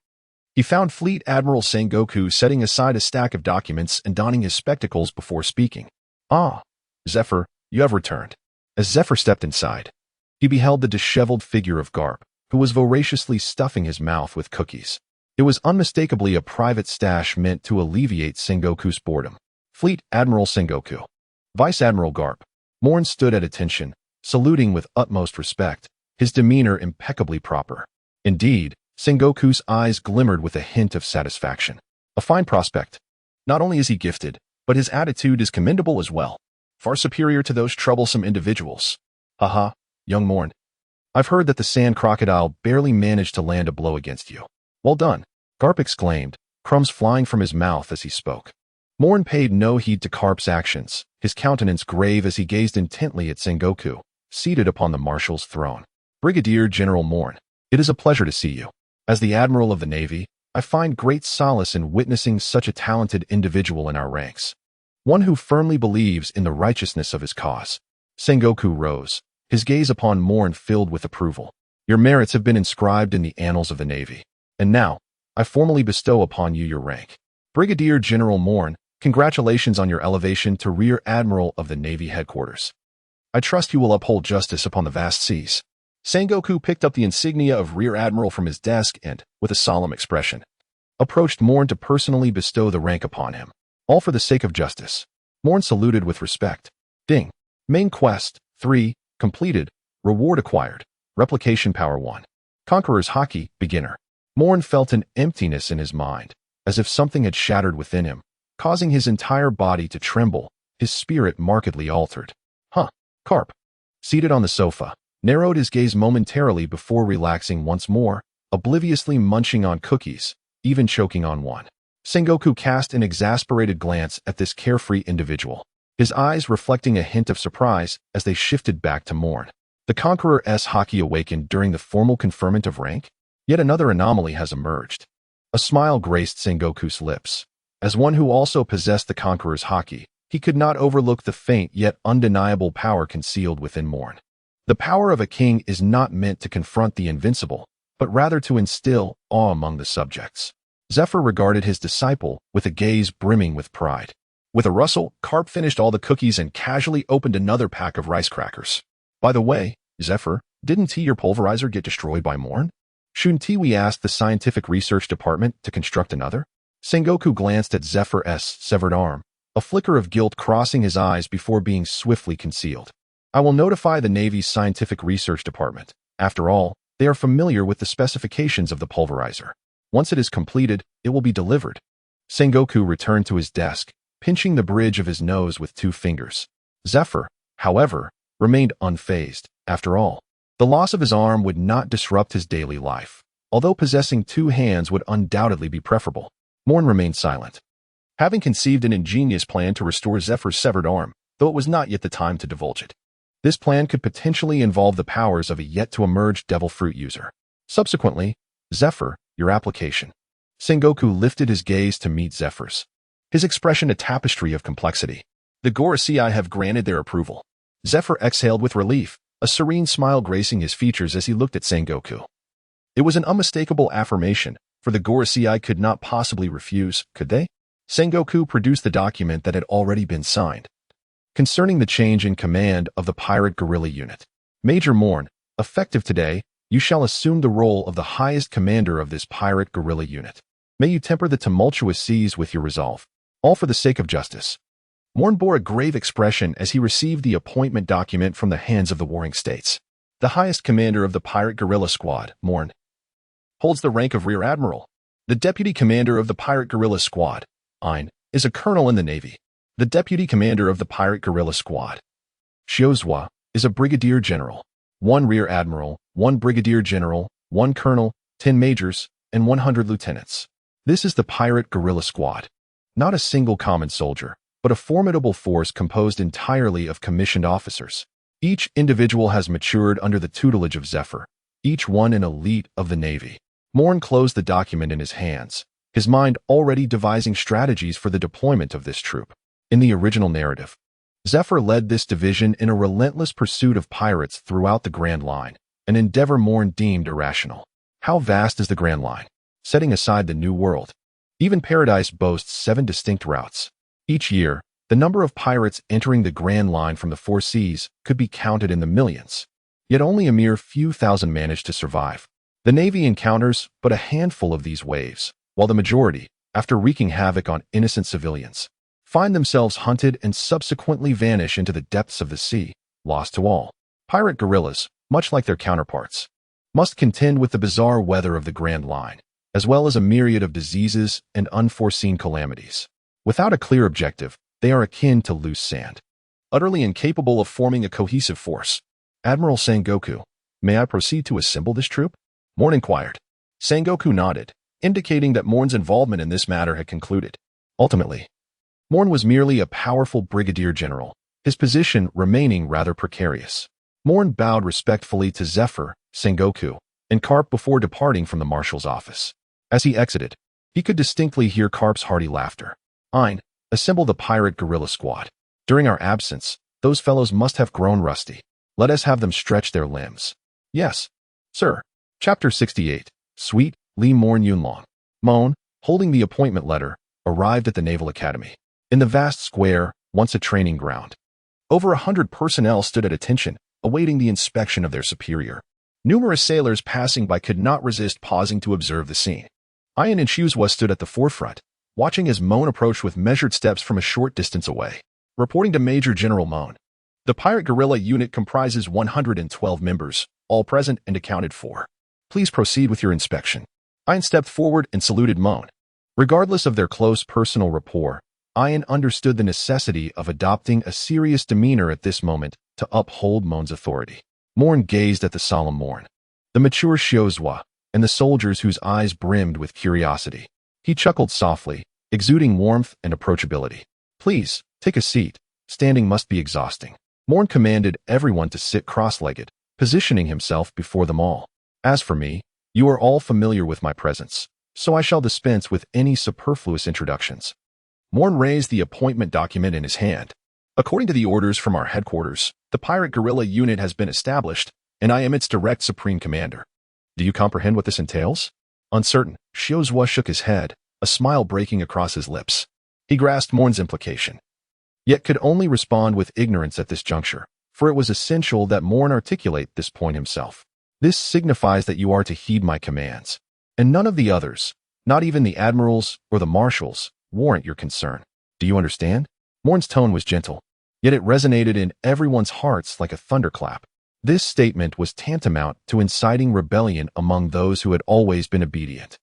he found Fleet Admiral Sengoku setting aside a stack of documents and donning his spectacles before speaking. "Ah, Zephyr, you have returned." As Zephyr stepped inside, he beheld the disheveled figure of Garp, who was voraciously stuffing his mouth with cookies. It was unmistakably a private stash meant to alleviate Sengoku's boredom. Fleet Admiral Sengoku. Vice Admiral Garp. Mourn stood at attention, saluting with utmost respect, his demeanor impeccably proper. Indeed, Sengoku's eyes glimmered with a hint of satisfaction. A fine prospect. Not only is he gifted, but his attitude is commendable as well. Far superior to those troublesome individuals. Haha, young Mourn. I've heard that the sand crocodile barely managed to land a blow against you. Well done, Garp exclaimed, crumbs flying from his mouth as he spoke. Mourn paid no heed to Garp's actions, his countenance grave as he gazed intently at Sengoku, seated upon the marshal's throne. Brigadier General Mourn, it is a pleasure to see you. As the Admiral of the Navy, I find great solace in witnessing such a talented individual in our ranks. One who firmly believes in the righteousness of his cause. Sengoku rose, his gaze upon Mourn filled with approval. Your merits have been inscribed in the annals of the Navy. And now, I formally bestow upon you your rank. Brigadier General Mourn, congratulations on your elevation to Rear Admiral of the Navy Headquarters. I trust you will uphold justice upon the vast seas. Sengoku picked up the insignia of Rear Admiral from his desk and, with a solemn expression, approached Mourn to personally bestow the rank upon him. All for the sake of justice. Mourn saluted with respect. Ding. Main quest, 3, completed. Reward acquired. Replication power 1. Conqueror's Hockey, beginner. Mourn felt an emptiness in his mind, as if something had shattered within him, causing his entire body to tremble, his spirit markedly altered. Garp, seated on the sofa, narrowed his gaze momentarily before relaxing once more, obliviously munching on cookies, even choking on one. Sengoku cast an exasperated glance at this carefree individual, his eyes reflecting a hint of surprise as they shifted back to Moen. The Conqueror's haki awakened during the formal conferment of rank? Yet another anomaly has emerged. A smile graced Sengoku's lips. As one who also possessed the Conqueror's haki, he could not overlook the faint yet undeniable power concealed within Moen. The power of a king is not meant to confront the invincible, but rather to instill awe among the subjects. Zephyr regarded his disciple with a gaze brimming with pride. With a rustle, Carp finished all the cookies and casually opened another pack of rice crackers. By the way, Zephyr, didn't your pulverizer get destroyed by Moen? Shouldn't we ask the scientific research department to construct another? Sengoku glanced at Zephyr's severed arm, a flicker of guilt crossing his eyes before being swiftly concealed. I will notify the Navy's scientific research department. After all, they are familiar with the specifications of the pulverizer. Once it is completed, it will be delivered. Sengoku returned to his desk, pinching the bridge of his nose with 2 fingers. Zephyr, however, remained unfazed. After all, the loss of his arm would not disrupt his daily life, although possessing 2 hands would undoubtedly be preferable. Moen remained silent, having conceived an ingenious plan to restore Zephyr's severed arm, though it was not yet the time to divulge it. This plan could potentially involve the powers of a yet-to-emerge devil fruit user. Subsequently, Zephyr, your application. Sengoku lifted his gaze to meet Zephyr's, his expression a tapestry of complexity. The Gorosei have granted their approval. Zephyr exhaled with relief, a serene smile gracing his features as he looked at Sengoku. It was an unmistakable affirmation, for the Gorosei could not possibly refuse, could they? Sengoku produced the document that had already been signed. Concerning the change in command of the pirate guerrilla unit. Major Moen, effective today, you shall assume the role of the highest commander of this pirate guerrilla unit. May you temper the tumultuous seas with your resolve. All for the sake of justice. Moen bore a grave expression as he received the appointment document from the hands of the warring states. The highest commander of the pirate guerrilla squad, Moen, holds the rank of Rear Admiral. The deputy commander of the pirate guerrilla squad, Ein, is a colonel in the Navy. The deputy commander of the pirate guerrilla squad, Jiuyue, is a brigadier general. 1 rear admiral, 1 brigadier general, 1 colonel, 10 majors, and 100 lieutenants. This is the pirate guerrilla squad. Not a single common soldier, but a formidable force composed entirely of commissioned officers. Each individual has matured under the tutelage of Zephyr, each one an elite of the Navy. Moen closed the document in his hands, his mind already devising strategies for the deployment of this troop. In the original narrative, Zephyr led this division in a relentless pursuit of pirates throughout the Grand Line, an endeavor Moen deemed irrational. How vast is the Grand Line? Setting aside the New World, even Paradise boasts 7 distinct routes. Each year, the number of pirates entering the Grand Line from the 4 seas could be counted in the millions. Yet only a mere few thousand manage to survive. The Navy encounters but a handful of these waves, while the majority, after wreaking havoc on innocent civilians, find themselves hunted and subsequently vanish into the depths of the sea, lost to all. Pirate guerrillas, much like their counterparts, must contend with the bizarre weather of the Grand Line, as well as a myriad of diseases and unforeseen calamities. Without a clear objective, they are akin to loose sand, utterly incapable of forming a cohesive force. Admiral Sengoku, may I proceed to assemble this troop? Moen inquired. Sengoku nodded, indicating that Moen's involvement in this matter had concluded. Ultimately, Moen was merely a powerful brigadier general, his position remaining rather precarious. Moen bowed respectfully to Zephyr, Sengoku, and Carp before departing from the marshal's office. As he exited, he could distinctly hear Carp's hearty laughter. Ein, assemble the pirate guerrilla squad. During our absence, those fellows must have grown rusty. Let us have them stretch their limbs. Yes, sir. Chapter 68. Sweet, Li Moen Yunlong. Moen, holding the appointment letter, arrived at the Naval Academy. In the vast square, once a training ground, over 100 personnel stood at attention, awaiting the inspection of their superior. Numerous sailors passing by could not resist pausing to observe the scene. Ein and Jiuyue stood at the forefront, watching as Moen approached with measured steps from a short distance away. Reporting to Major General Moen, the pirate guerrilla unit comprises 112 members, all present and accounted for. Please proceed with your inspection. Ein stepped forward and saluted Moen. Regardless of their close personal rapport, Ein understood the necessity of adopting a serious demeanor at this moment to uphold Moen's authority. Moen gazed at the solemn Moen. The mature Jiuyue, and the soldiers whose eyes brimmed with curiosity. He chuckled softly, exuding warmth and approachability. "Please, take a seat. Standing must be exhausting." Moen commanded everyone to sit cross-legged, positioning himself before them all. "As for me, you are all familiar with my presence, so I shall dispense with any superfluous introductions." Moen raised the appointment document in his hand. "According to the orders from our headquarters, the pirate guerrilla unit has been established, and I am its direct supreme commander. Do you comprehend what this entails?" Uncertain, Jiuyue shook his head, a smile breaking across his lips. He grasped Moen's implication, yet could only respond with ignorance at this juncture, for it was essential that Moen articulate this point himself. "This signifies that you are to heed my commands, and none of the others, not even the admirals or the marshals, warrant your concern. Do you understand?" Moen's tone was gentle, yet it resonated in everyone's hearts like a thunderclap. This statement was tantamount to inciting rebellion among those who had always been obedient.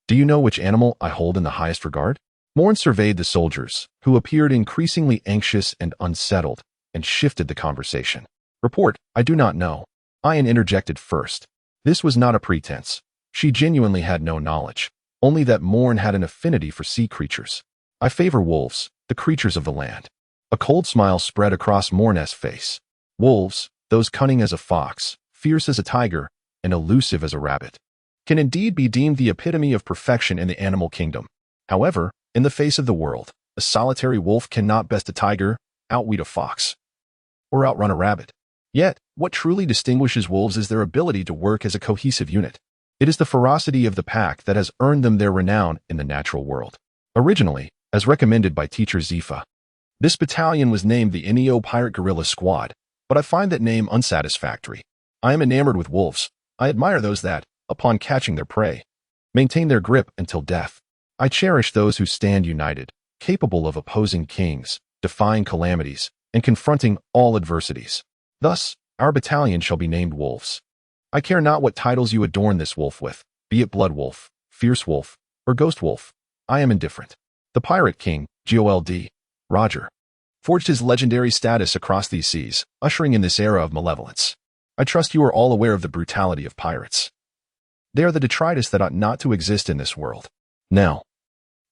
"Do you know which animal I hold in the highest regard?" Moen surveyed the soldiers, who appeared increasingly anxious and unsettled, and shifted the conversation. "Report, I do not know." Ian interjected first. This was not a pretense. She genuinely had no knowledge, only that Moen had an affinity for sea creatures. "I favor wolves, the creatures of the land." A cold smile spread across Moen's face. "Wolves, those cunning as a fox, fierce as a tiger, and elusive as a rabbit, can indeed be deemed the epitome of perfection in the animal kingdom. However, in the face of the world, a solitary wolf cannot best a tiger, outwit a fox, or outrun a rabbit. Yet, what truly distinguishes wolves is their ability to work as a cohesive unit. It is the ferocity of the pack that has earned them their renown in the natural world. Originally, as recommended by teacher Zifa, this battalion was named the Neo Pirate Guerrilla Squad, but I find that name unsatisfactory. I am enamored with wolves. I admire those that, upon catching their prey, maintain their grip until death. I cherish those who stand united, capable of opposing kings, defying calamities, and confronting all adversities. Thus, our battalion shall be named Wolves. I care not what titles you adorn this wolf with, be it Blood Wolf, Fierce Wolf, or Ghost Wolf. I am indifferent." The pirate king, Jiuyue, Roger, forged his legendary status across these seas, ushering in this era of malevolence. "I trust you are all aware of the brutality of pirates. They are the detritus that ought not to exist in this world. Now,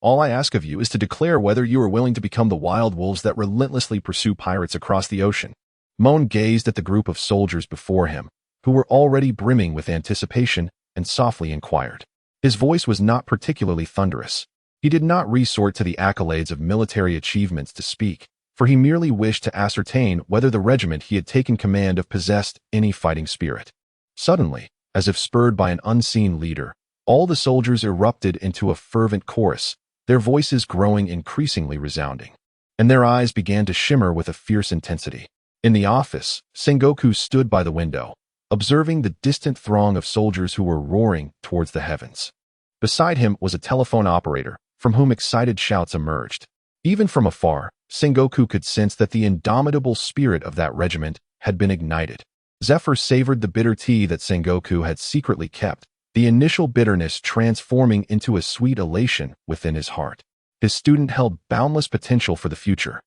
all I ask of you is to declare whether you are willing to become the wild wolves that relentlessly pursue pirates across the ocean." Moen gazed at the group of soldiers before him, who were already brimming with anticipation, and softly inquired. His voice was not particularly thunderous. He did not resort to the accolades of military achievements to speak, for he merely wished to ascertain whether the regiment he had taken command of possessed any fighting spirit. Suddenly, as if spurred by an unseen leader, all the soldiers erupted into a fervent chorus, their voices growing increasingly resounding, and their eyes began to shimmer with a fierce intensity. In the office, Sengoku stood by the window, observing the distant throng of soldiers who were roaring towards the heavens. Beside him was a telephone operator, from whom excited shouts emerged. Even from afar, Sengoku could sense that the indomitable spirit of that regiment had been ignited. Zephyr savored the bitter tea that Sengoku had secretly kept, the initial bitterness transforming into a sweet elation within his heart. His student held boundless potential for the future.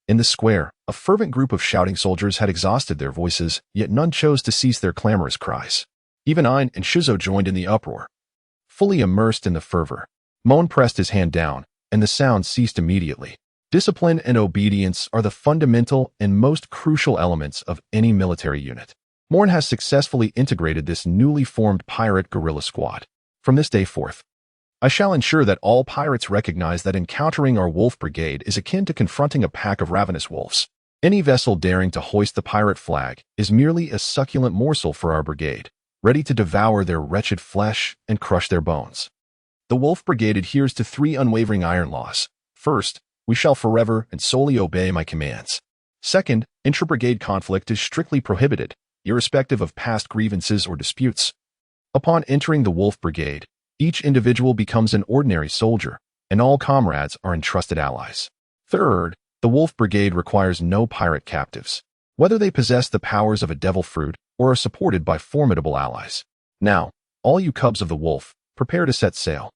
In the square, a fervent group of shouting soldiers had exhausted their voices, yet none chose to cease their clamorous cries. Even Ein and Shizo joined in the uproar. Fully immersed in the fervor, Moen pressed his hand down, and the sound ceased immediately. Discipline and obedience are the fundamental and most crucial elements of any military unit. Moen has successfully integrated this newly formed pirate guerrilla squad. From this day forth, I shall ensure that all pirates recognize that encountering our wolf brigade is akin to confronting a pack of ravenous wolves. Any vessel daring to hoist the pirate flag is merely a succulent morsel for our brigade, ready to devour their wretched flesh and crush their bones. The wolf brigade adheres to 3 unwavering iron laws. First, we shall forever and solely obey my commands. Second, intra-brigade conflict is strictly prohibited, irrespective of past grievances or disputes. Upon entering the wolf brigade, each individual becomes an ordinary soldier, and all comrades are entrusted allies. Third, the wolf brigade requires no pirate captives, whether they possess the powers of a devil fruit or are supported by formidable allies. Now, all you cubs of the wolf, prepare to set sail.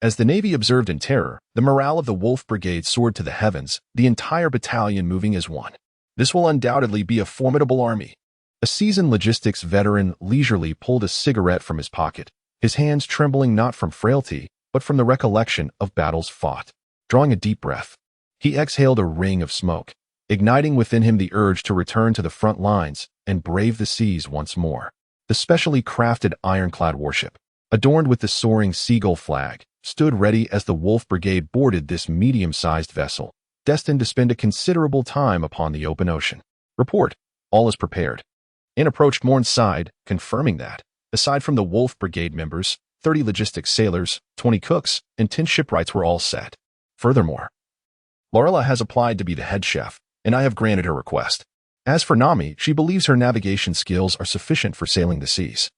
As the Navy observed in terror, the morale of the wolf brigade soared to the heavens, the entire battalion moving as one. This will undoubtedly be a formidable army. A seasoned logistics veteran leisurely pulled a cigarette from his pocket, his hands trembling not from frailty, but from the recollection of battles fought. Drawing a deep breath, he exhaled a ring of smoke, igniting within him the urge to return to the front lines and brave the seas once more. The specially crafted ironclad warship, adorned with the soaring seagull flag, stood ready as the Wolf Brigade boarded this medium-sized vessel, destined to spend a considerable time upon the open ocean. Report, all is prepared. In approached Moen's side, confirming that, aside from the Wolf Brigade members, 30 logistics sailors, 20 cooks, and 10 shipwrights were all set. Furthermore, Lorela has applied to be the head chef, and I have granted her request. As for Nami, she believes her navigation skills are sufficient for sailing the seas.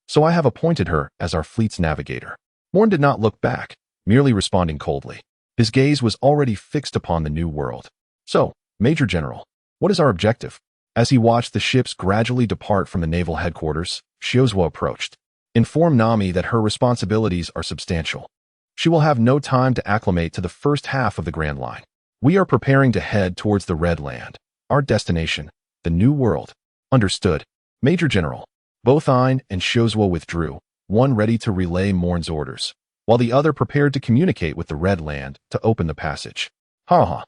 So I have appointed her as our fleet's navigator. Moen did not look back, merely responding coldly. His gaze was already fixed upon the new world. So, Major General, what is our objective? As he watched the ships gradually depart from the naval headquarters, Jiuyue approached. Inform Nami that her responsibilities are substantial. She will have no time to acclimate to the first half of the Grand Line. We are preparing to head towards the Red Land. Our destination, the New World. Understood. Major General. Both Ein and Jiuyue withdrew, one ready to relay Moen's orders, while the other prepared to communicate with the Red Land to open the passage. Ha.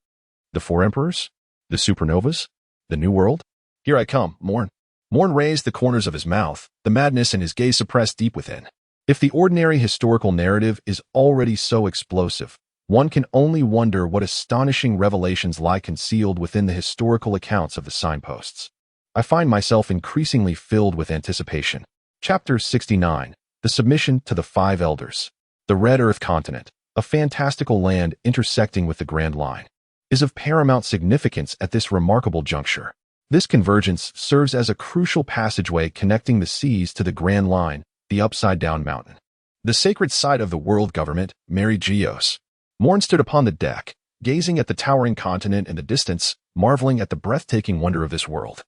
The Four Emperors? The Supernovas? The New World? Here I come, Moen. Moen raised the corners of his mouth, the madness in his gaze suppressed deep within. If the ordinary historical narrative is already so explosive, one can only wonder what astonishing revelations lie concealed within the historical accounts of the signposts. I find myself increasingly filled with anticipation. Chapter 69. The Submission to the Five Elders. The Red Earth Continent, a fantastical land intersecting with the Grand Line, is of paramount significance at this remarkable juncture. This convergence serves as a crucial passageway connecting the seas to the Grand Line, the upside-down mountain. The sacred site of the world government, Mary Jiuyue. Moen stood upon the deck, gazing at the towering continent in the distance, marveling at the breathtaking wonder of this world,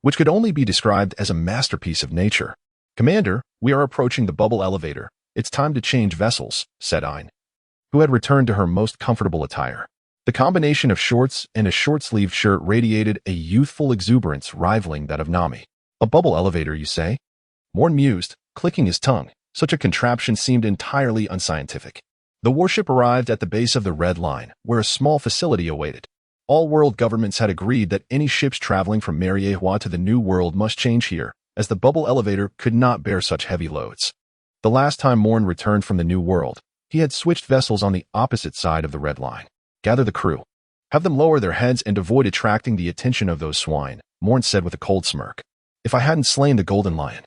which could only be described as a masterpiece of nature. Commander, we are approaching the bubble elevator. It's time to change vessels, said Ein, who had returned to her most comfortable attire. The combination of shorts and a short-sleeved shirt radiated a youthful exuberance rivaling that of Nami. A bubble elevator, you say? Moen mused, clicking his tongue. Such a contraption seemed entirely unscientific. The warship arrived at the base of the Red Line, where a small facility awaited. All world governments had agreed that any ships traveling from Marineford to the New World must change here, as the bubble elevator could not bear such heavy loads. The last time Moen returned from the New World, he had switched vessels on the opposite side of the Red Line. Gather the crew. Have them lower their heads and avoid attracting the attention of those swine, Moen said with a cold smirk. If I hadn't slain the Golden Lion.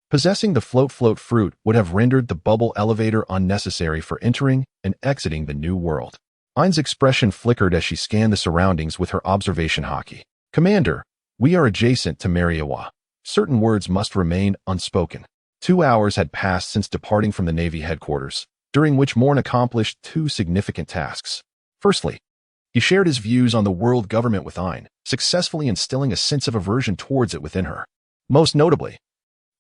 Possessing the float fruit would have rendered the bubble elevator unnecessary for entering and exiting the New World. Ein's expression flickered as she scanned the surroundings with her observation hockey. Commander, we are adjacent to Marineford. Certain words must remain unspoken. 2 hours had passed since departing from the Navy headquarters, during which Moen accomplished 2 significant tasks. Firstly, he shared his views on the world government with Ein, successfully instilling a sense of aversion towards it within her. Most notably,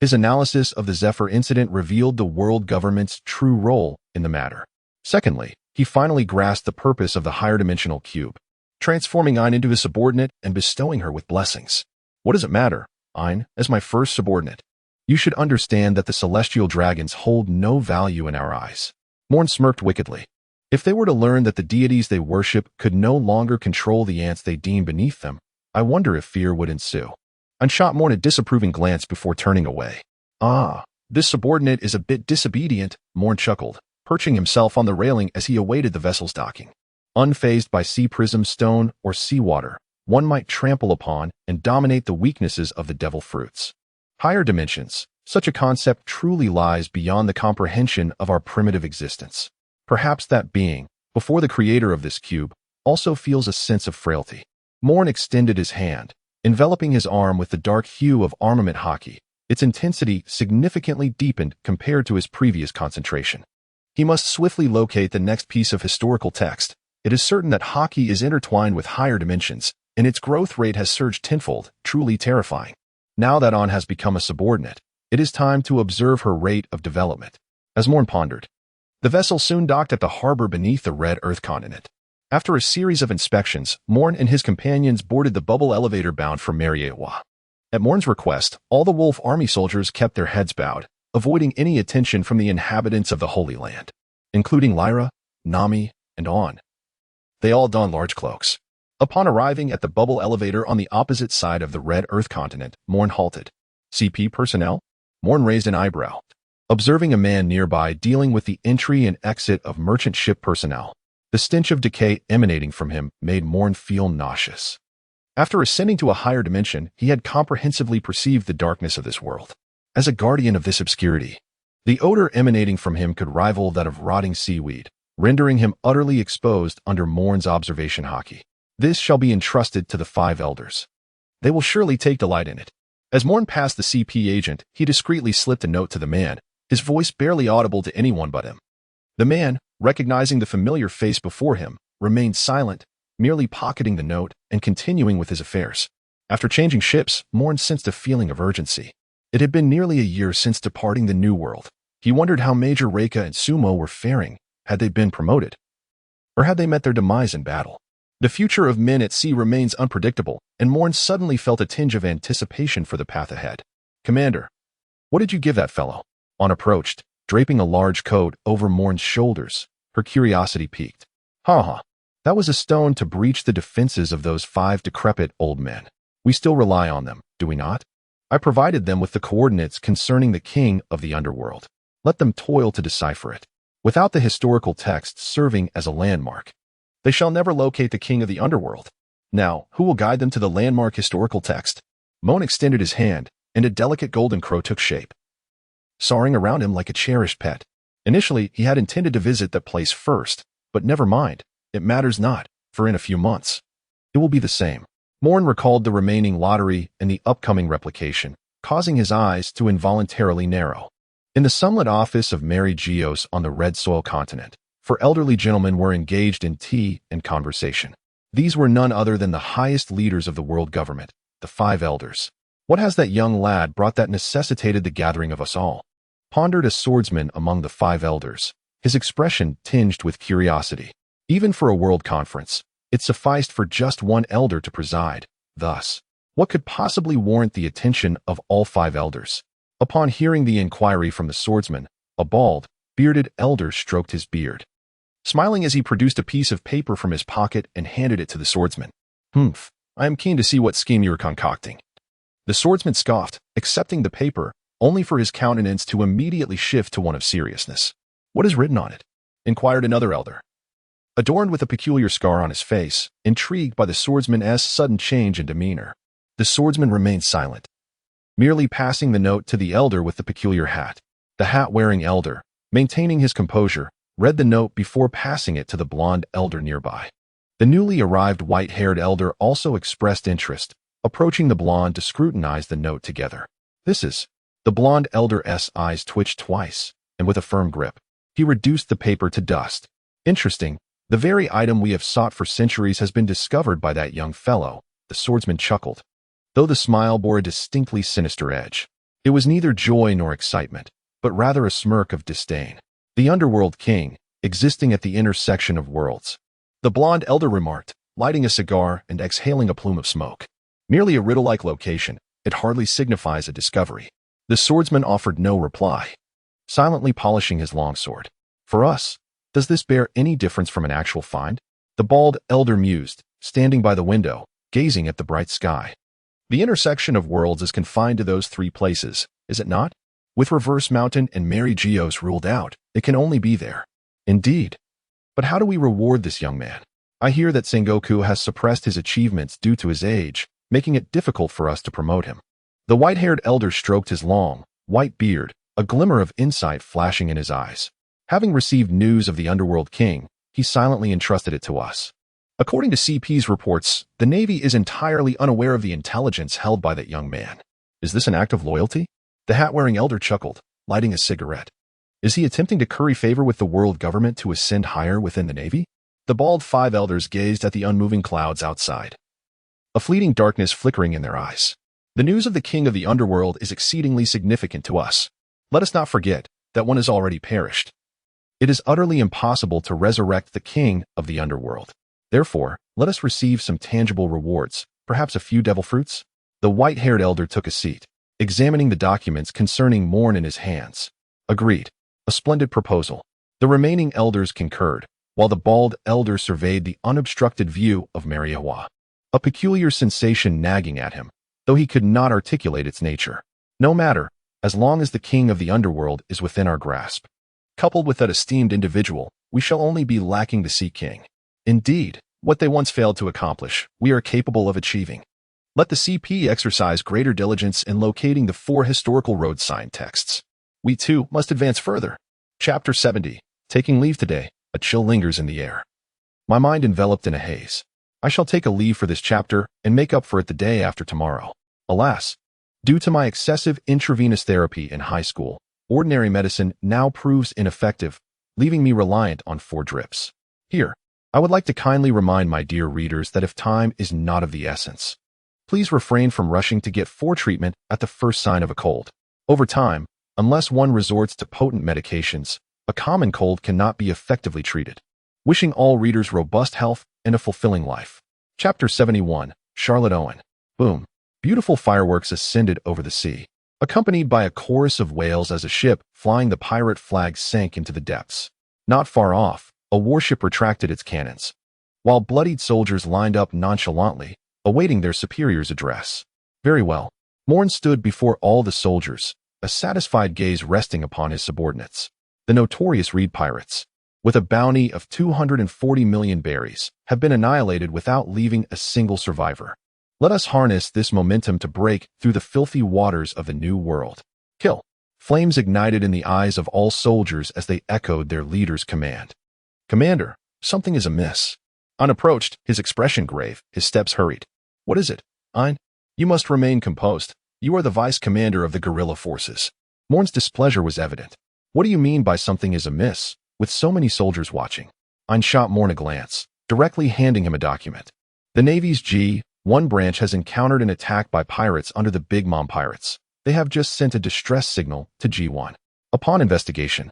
his analysis of the Zephyr incident revealed the world government's true role in the matter. Secondly, he finally grasped the purpose of the higher dimensional cube, transforming Ein into his subordinate and bestowing her with blessings. What does it matter, Ein, as my first subordinate? You should understand that the celestial dragons hold no value in our eyes. Moen smirked wickedly. If they were to learn that the deities they worship could no longer control the ants they deem beneath them, I wonder if fear would ensue. Ein shot Moen a disapproving glance before turning away. Ah, this subordinate is a bit disobedient, Moen chuckled, perching himself on the railing as he awaited the vessel's docking. Unfazed by sea prism stone or seawater, one might trample upon and dominate the weaknesses of the devil fruits. Higher dimensions, such a concept truly lies beyond the comprehension of our primitive existence. Perhaps that being, before the creator of this cube, also feels a sense of frailty. Moen extended his hand, enveloping his arm with the dark hue of armament hockey, its intensity significantly deepened compared to his previous concentration. He must swiftly locate the next piece of historical text. It is certain that hockey is intertwined with higher dimensions, and its growth rate has surged tenfold, truly terrifying. Now that Ein has become a subordinate, it is time to observe her rate of development. As Moen pondered, the vessel soon docked at the harbor beneath the Red Earth continent. After a series of inspections, Moen and his companions boarded the bubble elevator bound for Marineford. At Moen's request, all the Wolf Army soldiers kept their heads bowed, avoiding any attention from the inhabitants of the Holy Land, including Lyra, Nami, and On. They all don large cloaks. Upon arriving at the bubble elevator on the opposite side of the red Earth continent, Moen halted. CP personnel? Moen raised an eyebrow, observing a man nearby dealing with the entry and exit of merchant ship personnel. The stench of decay emanating from him made Moen feel nauseous. After ascending to a higher dimension, he had comprehensively perceived the darkness of this world. As a guardian of this obscurity, the odor emanating from him could rival that of rotting seaweed, rendering him utterly exposed under Moen's observation hockey. This shall be entrusted to the 5 elders. They will surely take delight in it. As Moen passed the CP agent, he discreetly slipped a note to the man, his voice barely audible to anyone but him. The man, recognizing the familiar face before him, remained silent, merely pocketing the note and continuing with his affairs. After changing ships, Moen sensed a feeling of urgency. It had been nearly a year since departing the New World. He wondered how Major Reika and Sumo were faring. Had they been promoted? Or had they met their demise in battle? The future of men at sea remains unpredictable, and Moen suddenly felt a tinge of anticipation for the path ahead. Commander, what did you give that fellow? On approached, draping a large coat over Moen's shoulders, her curiosity piqued. That was a stone to breach the defenses of those 5 decrepit old men. We still rely on them, do we not? I provided them with the coordinates concerning the king of the underworld. Let them toil to decipher it. Without the historical text serving as a landmark, they shall never locate the king of the underworld. Now, who will guide them to the landmark historical text? Moen extended his hand, and a delicate golden crow took shape, soaring around him like a cherished pet. Initially, he had intended to visit that place first, but never mind. It matters not, for in a few months, it will be the same. Moen recalled the remaining lottery and the upcoming replication, causing his eyes to involuntarily narrow. In the sunlit office of Mary Jiuyue on the Red Soil continent, 4 elderly gentlemen were engaged in tea and conversation. These were none other than the highest leaders of the world government, the 5 elders. What has that young lad brought that necessitated the gathering of us all? Pondered a swordsman among the 5 elders, his expression tinged with curiosity. Even for a world conference, it sufficed for just 1 elder to preside. Thus, what could possibly warrant the attention of all 5 elders? Upon hearing the inquiry from the swordsman, a bald, bearded elder stroked his beard, smiling as he produced a piece of paper from his pocket and handed it to the swordsman. I am keen to see what scheme you are concocting. The swordsman scoffed, accepting the paper, only for his countenance to immediately shift to one of seriousness. What is written on it? Inquired another elder, adorned with a peculiar scar on his face, intrigued by the swordsman's sudden change in demeanor. The swordsman remained silent, merely passing the note to the elder with the peculiar hat. The hat-wearing elder, maintaining his composure, read the note before passing it to the blonde elder nearby. The newly arrived white-haired elder also expressed interest, approaching the blonde to scrutinize the note together. This is... The blonde elder's eyes twitched twice, and with a firm grip, he reduced the paper to dust. Interesting. The very item we have sought for centuries has been discovered by that young fellow, the swordsman chuckled, though the smile bore a distinctly sinister edge. It was neither joy nor excitement, but rather a smirk of disdain. The underworld king, existing at the intersection of worlds. The blonde elder remarked, lighting a cigar and exhaling a plume of smoke. Merely a riddle-like location, it hardly signifies a discovery. The swordsman offered no reply, silently polishing his longsword. For us, does this bear any difference from an actual find? The bald elder mused, standing by the window, gazing at the bright sky. The intersection of worlds is confined to those 3 places, is it not? With Reverse Mountain and Mary Jiuyue ruled out, it can only be there. Indeed. But how do we reward this young man? I hear that Sengoku has suppressed his achievements due to his age, making it difficult for us to promote him. The white-haired elder stroked his long, white beard, a glimmer of insight flashing in his eyes. Having received news of the underworld king, he silently entrusted it to us. According to CP's reports, the Navy is entirely unaware of the intelligence held by that young man. Is this an act of loyalty? The hat-wearing elder chuckled, lighting a cigarette. Is he attempting to curry favor with the world government to ascend higher within the Navy? The bald 5 elders gazed at the unmoving clouds outside, a fleeting darkness flickering in their eyes. The news of the king of the underworld is exceedingly significant to us. Let us not forget that one has already perished. It is utterly impossible to resurrect the king of the underworld. Therefore, let us receive some tangible rewards, perhaps a few devil fruits. The white-haired elder took a seat, examining the documents concerning Moen in his hands. Agreed. A splendid proposal. The remaining elders concurred, while the bald elder surveyed the unobstructed view of Marineford. A peculiar sensation nagging at him, though he could not articulate its nature. No matter, as long as the king of the underworld is within our grasp. Coupled with that esteemed individual, we shall only be lacking the Sea King. Indeed, what they once failed to accomplish, we are capable of achieving. Let the CP exercise greater diligence in locating the 4 historical road sign texts. We too must advance further. Chapter 70. Taking leave today, a chill lingers in the air. My mind enveloped in a haze. I shall take a leave for this chapter and make up for it the day after tomorrow. Alas, due to my excessive intravenous therapy in high school, ordinary medicine now proves ineffective, leaving me reliant on 4 drips. Here, I would like to kindly remind my dear readers that if time is not of the essence, please refrain from rushing to get 4 treatment at the first sign of a cold. Over time, unless one resorts to potent medications, a common cold cannot be effectively treated. Wishing all readers robust health and a fulfilling life. Chapter 71. Charlotte Owen. Boom. Beautiful fireworks ascended over the sea, accompanied by a chorus of wails as a ship flying the pirate flag sank into the depths. Not far off, a warship retracted its cannons, while bloodied soldiers lined up nonchalantly, awaiting their superior's address. Very well. Moen stood before all the soldiers, a satisfied gaze resting upon his subordinates. The notorious Reed pirates, with a bounty of 240 million berries, have been annihilated without leaving a single survivor. Let us harness this momentum to break through the filthy waters of the New World. Kill. Flames ignited in the eyes of all soldiers as they echoed their leader's command. Commander, something is amiss. Unapproached, his expression grave, his steps hurried. What is it? Ein? You must remain composed. You are the vice-commander of the guerrilla forces. Moen's displeasure was evident. What do you mean by something is amiss, with so many soldiers watching? Ein shot Moen a glance, directly handing him a document. The Navy's G1 branch has encountered an attack by pirates under the Big Mom pirates. They have just sent a distress signal to G1. Upon investigation,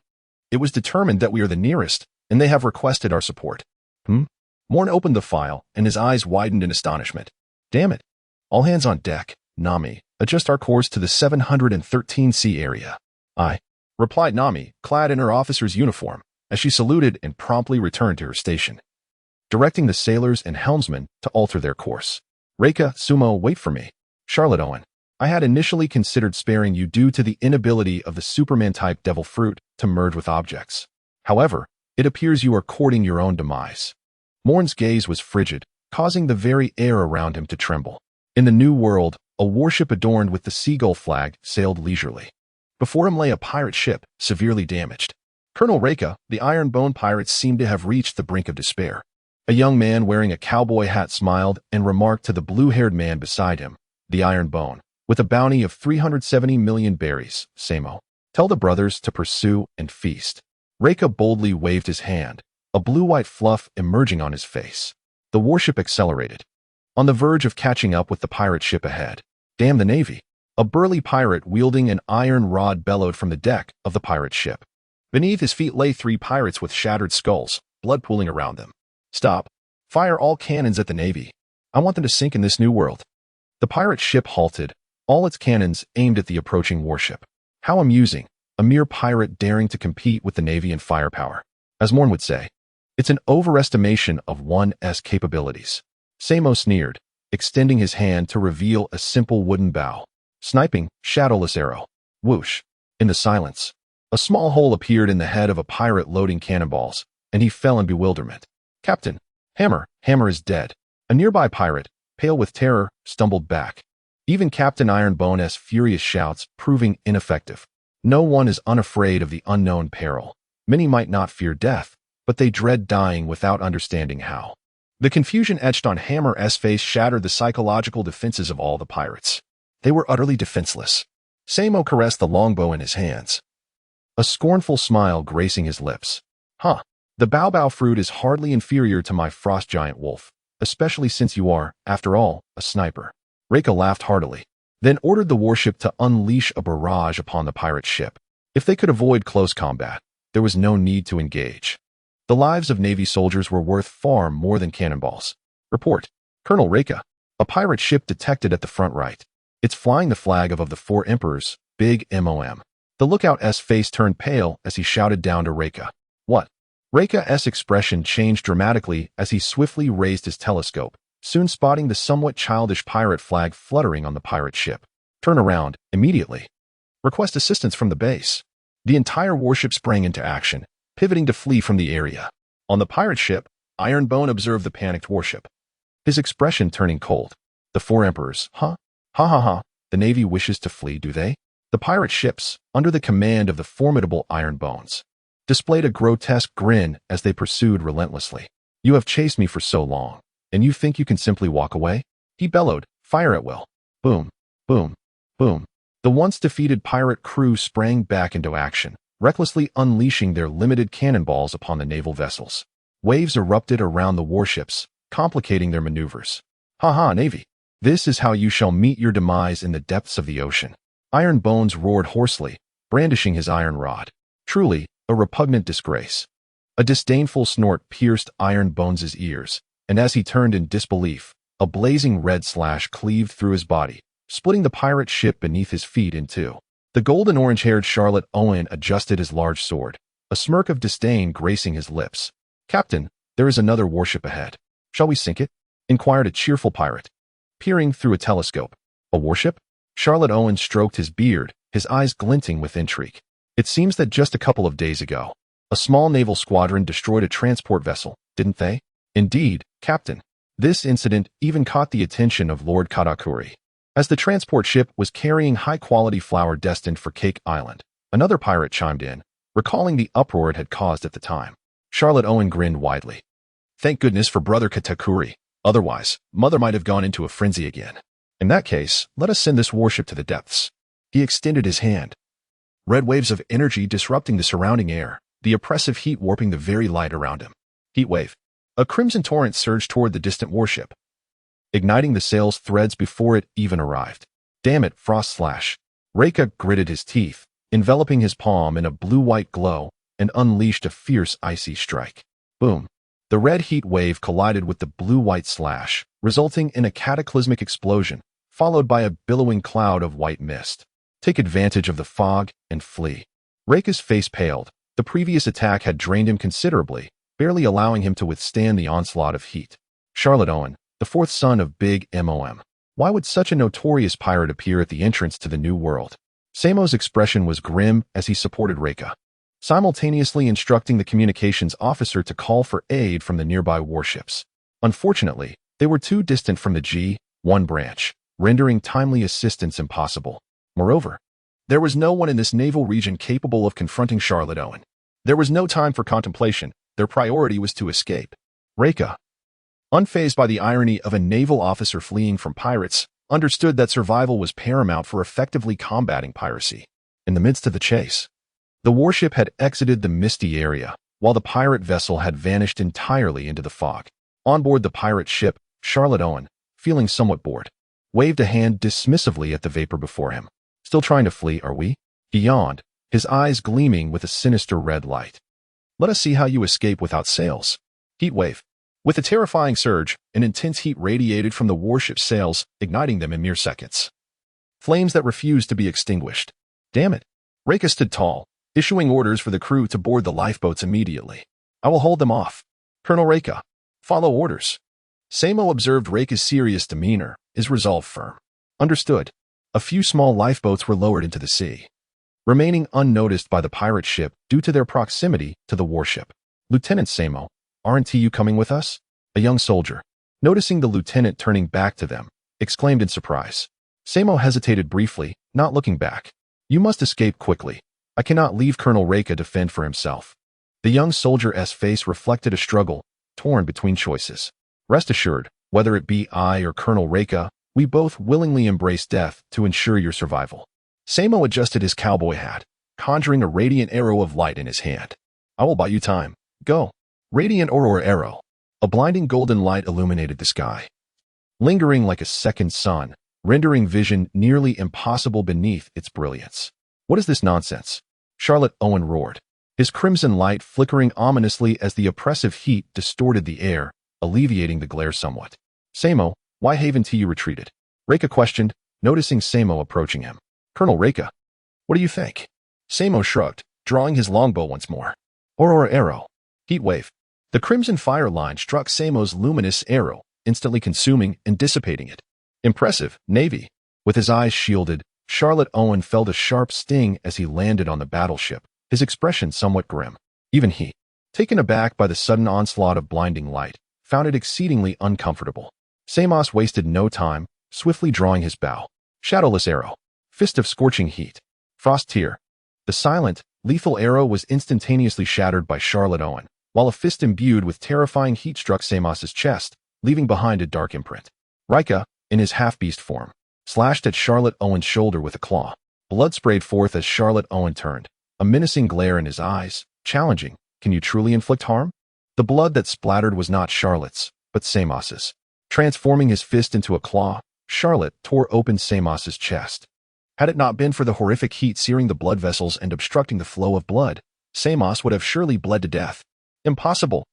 it was determined that we are the nearest, and they have requested our support. Moen opened the file, and his eyes widened in astonishment. Damn it. All hands on deck. Nami, adjust our course to the 713C area. Aye, replied Nami, clad in her officer's uniform, as she saluted and promptly returned to her station, directing the sailors and helmsmen to alter their course. Reika, Sumo, wait for me. Charlotte Owen, I had initially considered sparing you due to the inability of the Superman-type devil fruit to merge with objects. However, it appears you are courting your own demise. Moen's gaze was frigid, causing the very air around him to tremble. In the New World, a warship adorned with the seagull flag sailed leisurely. Before him lay a pirate ship, severely damaged. Colonel Reika, the Iron Bone pirates seemed to have reached the brink of despair. A young man wearing a cowboy hat smiled and remarked to the blue-haired man beside him, the Iron Bone, with a bounty of 370 million berries, Samo. Tell the brothers to pursue and feast. Reika boldly waved his hand, a blue-white fluff emerging on his face. The warship accelerated, on the verge of catching up with the pirate ship ahead. Damn the Navy! A burly pirate wielding an iron rod bellowed from the deck of the pirate ship. Beneath his feet lay 3 pirates with shattered skulls, blood pooling around them. Stop. Fire all cannons at the Navy. I want them to sink in this new world. The pirate ship halted, all its cannons aimed at the approaching warship. How amusing, a mere pirate daring to compete with the Navy in firepower. As Moen would say, it's an overestimation of one's capabilities. Samo sneered, extending his hand to reveal a simple wooden bow. Sniping, shadowless arrow. Whoosh. In the silence, a small hole appeared in the head of a pirate loading cannonballs, and he fell in bewilderment. Captain, Hammer is dead. A nearby pirate, pale with terror, stumbled back. Even Captain Ironbone's furious shouts proving ineffective. No one is unafraid of the unknown peril. Many might not fear death, but they dread dying without understanding how. The confusion etched on Hammer's face shattered the psychological defenses of all the pirates. They were utterly defenseless. Samo caressed the longbow in his hands, a scornful smile gracing his lips. The baobao fruit is hardly inferior to my frost giant wolf, especially since you are, after all, a sniper. Reika laughed heartily, then ordered the warship to unleash a barrage upon the pirate ship. If they could avoid close combat, there was no need to engage. The lives of Navy soldiers were worth far more than cannonballs. Report. Colonel Reika. A pirate ship detected at the front right. It's flying the flag of the four emperors, big Moem. The lookout's face turned pale as he shouted down to Reika. What? Reika's expression changed dramatically as he swiftly raised his telescope, soon spotting the somewhat childish pirate flag fluttering on the pirate ship. Turn around, immediately. Request assistance from the base. The entire warship sprang into action, pivoting to flee from the area. On the pirate ship, Ironbone observed the panicked warship, his expression turning cold. The four emperors, huh? Ha ha ha, the Navy wishes to flee, do they? The pirate ships, under the command of the formidable Ironbones, displayed a grotesque grin as they pursued relentlessly. You have chased me for so long, and you think you can simply walk away? He bellowed, fire at will. Boom, boom, boom. The once defeated pirate crew sprang back into action, recklessly unleashing their limited cannonballs upon the naval vessels. Waves erupted around the warships, complicating their maneuvers. Ha ha, Navy. This is how you shall meet your demise in the depths of the ocean. Iron Bones roared hoarsely, brandishing his iron rod. Truly, a repugnant disgrace. A disdainful snort pierced Iron Bones' ears, and as he turned in disbelief, a blazing red slash cleaved through his body, splitting the pirate ship beneath his feet in two. The golden orange-haired Charlotte Owen adjusted his large sword, a smirk of disdain gracing his lips. Captain, there is another warship ahead. Shall we sink it? Inquired a cheerful pirate, peering through a telescope. A warship? Charlotte Owen stroked his beard, his eyes glinting with intrigue. It seems that just a couple of days ago, a small naval squadron destroyed a transport vessel, didn't they? Indeed, Captain. This incident even caught the attention of Lord Katakuri, as the transport ship was carrying high-quality flour destined for Cake Island. Another pirate chimed in, recalling the uproar it had caused at the time. Charlotte Owen grinned widely. Thank goodness for Brother Katakuri. Otherwise, Mother might have gone into a frenzy again. In that case, let us send this warship to the depths. He extended his hand. Red waves of energy disrupting the surrounding air, the oppressive heat warping the very light around him. Heat wave. A crimson torrent surged toward the distant warship, igniting the sail's threads before it even arrived. Damn it, Frost Slash. Reika gritted his teeth, enveloping his palm in a blue-white glow, and unleashed a fierce icy strike. Boom. The red heat wave collided with the blue-white slash, resulting in a cataclysmic explosion, followed by a billowing cloud of white mist. Take advantage of the fog and flee. Reika's face paled. The previous attack had drained him considerably, barely allowing him to withstand the onslaught of heat. Charlotte Owen, the fourth son of Big Moem. Why would such a notorious pirate appear at the entrance to the New World? Samo's expression was grim as he supported Reika, simultaneously instructing the communications officer to call for aid from the nearby warships. Unfortunately, they were too distant from the G1 branch, rendering timely assistance impossible. Moreover, there was no one in this naval region capable of confronting Charlotte Owen. There was no time for contemplation. Their priority was to escape. Reika, unfazed by the irony of a naval officer fleeing from pirates, understood that survival was paramount for effectively combating piracy. In the midst of the chase, the warship had exited the misty area, while the pirate vessel had vanished entirely into the fog. On board the pirate ship, Charlotte Owen, feeling somewhat bored, waved a hand dismissively at the vapor before him. Still trying to flee, are we? He yawned, his eyes gleaming with a sinister red light. Let us see how you escape without sails. Heat wave. With a terrifying surge, an intense heat radiated from the warship's sails, igniting them in mere seconds. Flames that refused to be extinguished. Damn it. Reika stood tall, issuing orders for the crew to board the lifeboats immediately. I will hold them off. Colonel Reika, follow orders. Samo observed Reika's serious demeanor, his resolve firm. Understood. A few small lifeboats were lowered into the sea, remaining unnoticed by the pirate ship due to their proximity to the warship. Lieutenant Samo, aren't you coming with us? A young soldier, noticing the lieutenant turning back to them, exclaimed in surprise. Samo hesitated briefly, not looking back. You must escape quickly. I cannot leave Colonel Reika to fend for himself. The young soldier's face reflected a struggle, torn between choices. Rest assured, whether it be I or Colonel Reika, we both willingly embrace death to ensure your survival. Samo adjusted his cowboy hat, conjuring a radiant arrow of light in his hand. I will buy you time. Go. Radiant aurora arrow. A blinding golden light illuminated the sky, lingering like a second sun, rendering vision nearly impossible beneath its brilliance. What is this nonsense? Charlotte Owen roared, his crimson light flickering ominously as the oppressive heat distorted the air, alleviating the glare somewhat. Samo, why haven't you retreated? Reika questioned, noticing Samo approaching him. "Colonel Reika, what do you think?" Samo shrugged, drawing his longbow once more. Aurora arrow. Heat wave. The crimson fire line struck Samo's luminous arrow, instantly consuming and dissipating it. Impressive, Navy. With his eyes shielded, Charlotte Owen felt a sharp sting as he landed on the battleship, his expression somewhat grim. Even he, taken aback by the sudden onslaught of blinding light, found it exceedingly uncomfortable. Samos wasted no time, swiftly drawing his bow. Shadowless arrow. Fist of scorching heat. Frost tear. The silent, lethal arrow was instantaneously shattered by Charlotte Owen, while a fist imbued with terrifying heat struck Samos's chest, leaving behind a dark imprint. Rika, in his half-beast form, slashed at Charlotte Owen's shoulder with a claw. Blood sprayed forth as Charlotte Owen turned, a menacing glare in his eyes, challenging, "Can you truly inflict harm?" The blood that splattered was not Charlotte's, but Samos's. Transforming his fist into a claw, Charlotte tore open Samos's chest. Had it not been for the horrific heat searing the blood vessels and obstructing the flow of blood, Samos would have surely bled to death. Impossible.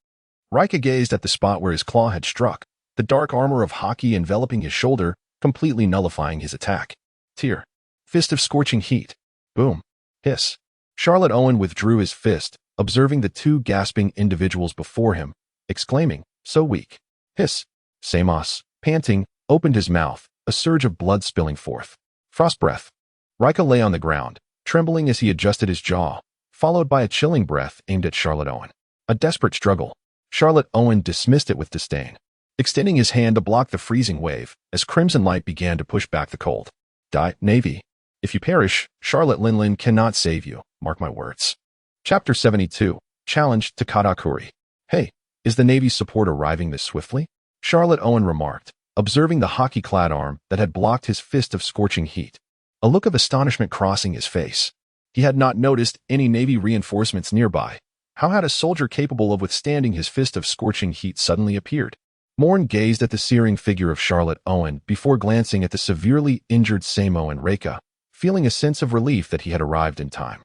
Rika gazed at the spot where his claw had struck, the dark armor of hockey enveloping his shoulder, completely nullifying his attack. Tear. Fist of scorching heat. Boom. Hiss. Charlotte Owen withdrew his fist, observing the two gasping individuals before him, exclaiming, "So weak." Hiss. Samos, panting, opened his mouth, a surge of blood spilling forth. Frost breath. Rika lay on the ground, trembling as he adjusted his jaw, followed by a chilling breath aimed at Charlotte Owen. A desperate struggle. Charlotte Owen dismissed it with disdain, extending his hand to block the freezing wave as crimson light began to push back the cold. "Die, Navy. If you perish, Charlotte Linlin cannot save you, mark my words." Chapter 72, Challenge to Katakuri. "Hey, is the Navy's support arriving this swiftly?" Charlotte Owen remarked, observing the hockey-clad arm that had blocked his fist of scorching heat. A look of astonishment crossing his face. He had not noticed any Navy reinforcements nearby. How had a soldier capable of withstanding his fist of scorching heat suddenly appeared? Moen gazed at the searing figure of Charlotte Owen before glancing at the severely injured Samo and Reika, feeling a sense of relief that he had arrived in time.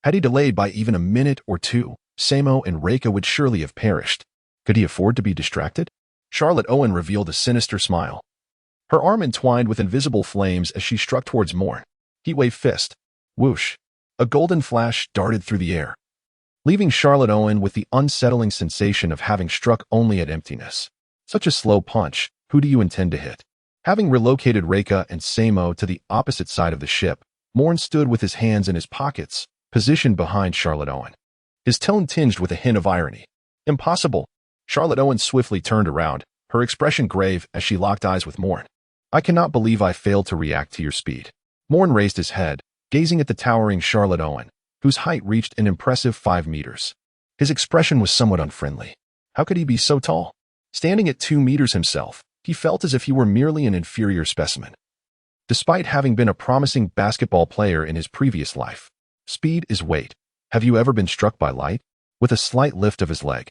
Had he delayed by even a minute or two, Samo and Reika would surely have perished. Could he afford to be distracted? Charlotte Owen revealed a sinister smile. Her arm entwined with invisible flames as she struck towards Moen. Heatwave fist. Whoosh. A golden flash darted through the air, leaving Charlotte Owen with the unsettling sensation of having struck only at emptiness. Such a slow punch. Who do you intend to hit? Having relocated Reika and Samo to the opposite side of the ship, Moen stood with his hands in his pockets, positioned behind Charlotte Owen. His tone tinged with a hint of irony. "Impossible." Charlotte Owen swiftly turned around, her expression grave as she locked eyes with Moen. "I cannot believe I failed to react to your speed." Moen raised his head, gazing at the towering Charlotte Owen, whose height reached an impressive 5 meters. His expression was somewhat unfriendly. How could he be so tall? Standing at 2 meters himself, he felt as if he were merely an inferior specimen. Despite having been a promising basketball player in his previous life, speed is weight. Have you ever been struck by light? With a slight lift of his leg,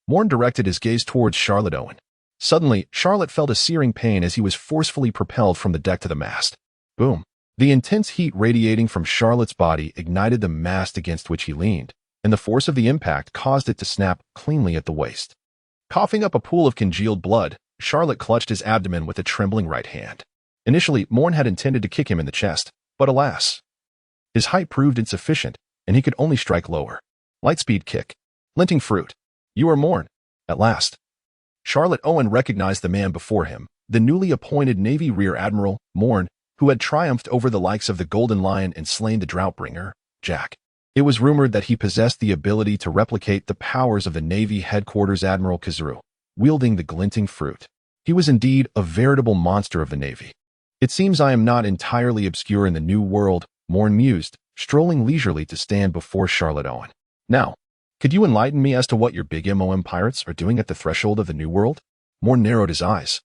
Moen directed his gaze towards Charlotte Owen. Suddenly, Charlotte felt a searing pain as he was forcefully propelled from the deck to the mast. Boom. The intense heat radiating from Charlotte's body ignited the mast against which he leaned, and the force of the impact caused it to snap cleanly at the waist. Coughing up a pool of congealed blood, Charlotte clutched his abdomen with a trembling right hand. Initially, Moen had intended to kick him in the chest, but alas, his height proved insufficient, and he could only strike lower. Lightspeed kick. Linting fruit. "You are Moen." At last, Charlotte Owen recognized the man before him, the newly appointed Navy Rear Admiral, Moen, who had triumphed over the likes of the Golden Lion and slain the Droughtbringer, Jack. It was rumored that he possessed the ability to replicate the powers of the Navy Headquarters Admiral Kazuru, wielding the glinting fruit. He was indeed a veritable monster of the Navy. "It seems I am not entirely obscure in the New World," Moen mused, strolling leisurely to stand before Charlotte Owen. "Now, could you enlighten me as to what your big MOM pirates are doing at the threshold of the New World?" Moen narrowed his eyes,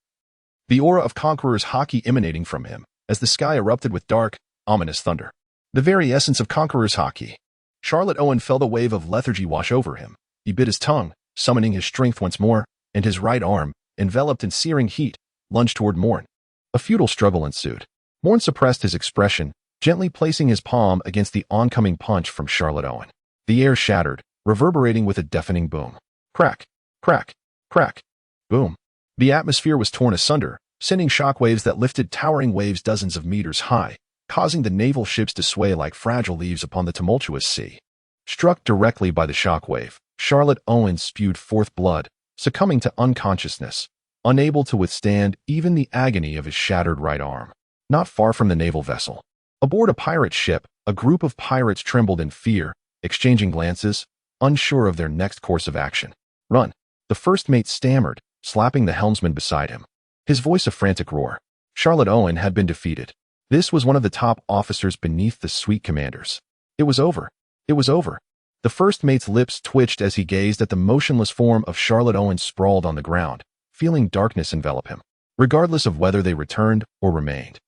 the aura of Conqueror's hockey emanating from him as the sky erupted with dark, ominous thunder. The very essence of Conqueror's hockey. Charlotte Owen felt a wave of lethargy wash over him. He bit his tongue, summoning his strength once more, and his right arm, enveloped in searing heat, lunged toward Moen. A futile struggle ensued. Moen suppressed his expression, gently placing his palm against the oncoming punch from Charlotte Owen. The air shattered, reverberating with a deafening boom. Crack, crack, crack, boom. The atmosphere was torn asunder, sending shockwaves that lifted towering waves dozens of meters high, causing the naval ships to sway like fragile leaves upon the tumultuous sea. Struck directly by the shockwave, Charlotte Owen spewed forth blood, succumbing to unconsciousness, unable to withstand even the agony of his shattered right arm. Not far from the naval vessel, aboard a pirate ship, a group of pirates trembled in fear, exchanging glances, unsure of their next course of action. "Run," the first mate stammered, slapping the helmsman beside him, his voice a frantic roar. Charlotte Owen had been defeated. This was one of the top officers beneath the sweet commanders. It was over. It was over. The first mate's lips twitched as he gazed at the motionless form of Charlotte Owen sprawled on the ground, feeling darkness envelop him. Regardless of whether they returned or remained,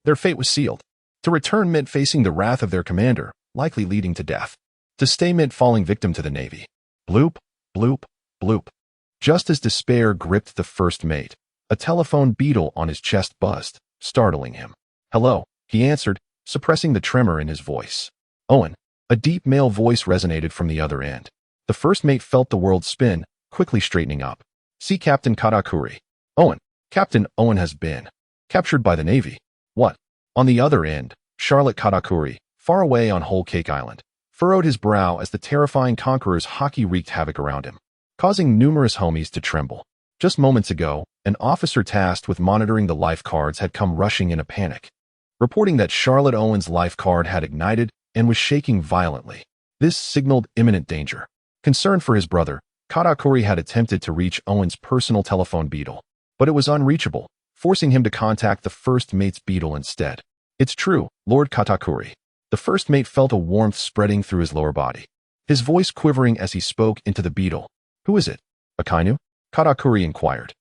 their fate was sealed. To return meant facing the wrath of their commander, likely leading to death. To stay meant falling victim to the Navy. Bloop, bloop, bloop. Just as despair gripped the first mate, a telephone beetle on his chest buzzed, startling him. "Hello," he answered, suppressing the tremor in his voice. "Owen." A deep male voice resonated from the other end. The first mate felt the world spin, quickly straightening up. "See Captain Katakuri." "Owen." "Captain Owen has been captured by the Navy." "What?" On the other end, Charlotte Katakuri, far away on Whole Cake Island, furrowed his brow as the terrifying conqueror's hockey wreaked havoc around him, causing numerous homies to tremble. Just moments ago, an officer tasked with monitoring the life cards had come rushing in a panic, reporting that Charlotte Owen's life card had ignited and was shaking violently. This signaled imminent danger. Concerned for his brother, Katakuri had attempted to reach Owen's personal telephone beetle, but it was unreachable, forcing him to contact the first mate's beetle instead. "It's true, Lord Katakuri." The first mate felt a warmth spreading through his lower body, his voice quivering as he spoke into the beetle. "Who is it?" "Akainu?" Katakuri inquired,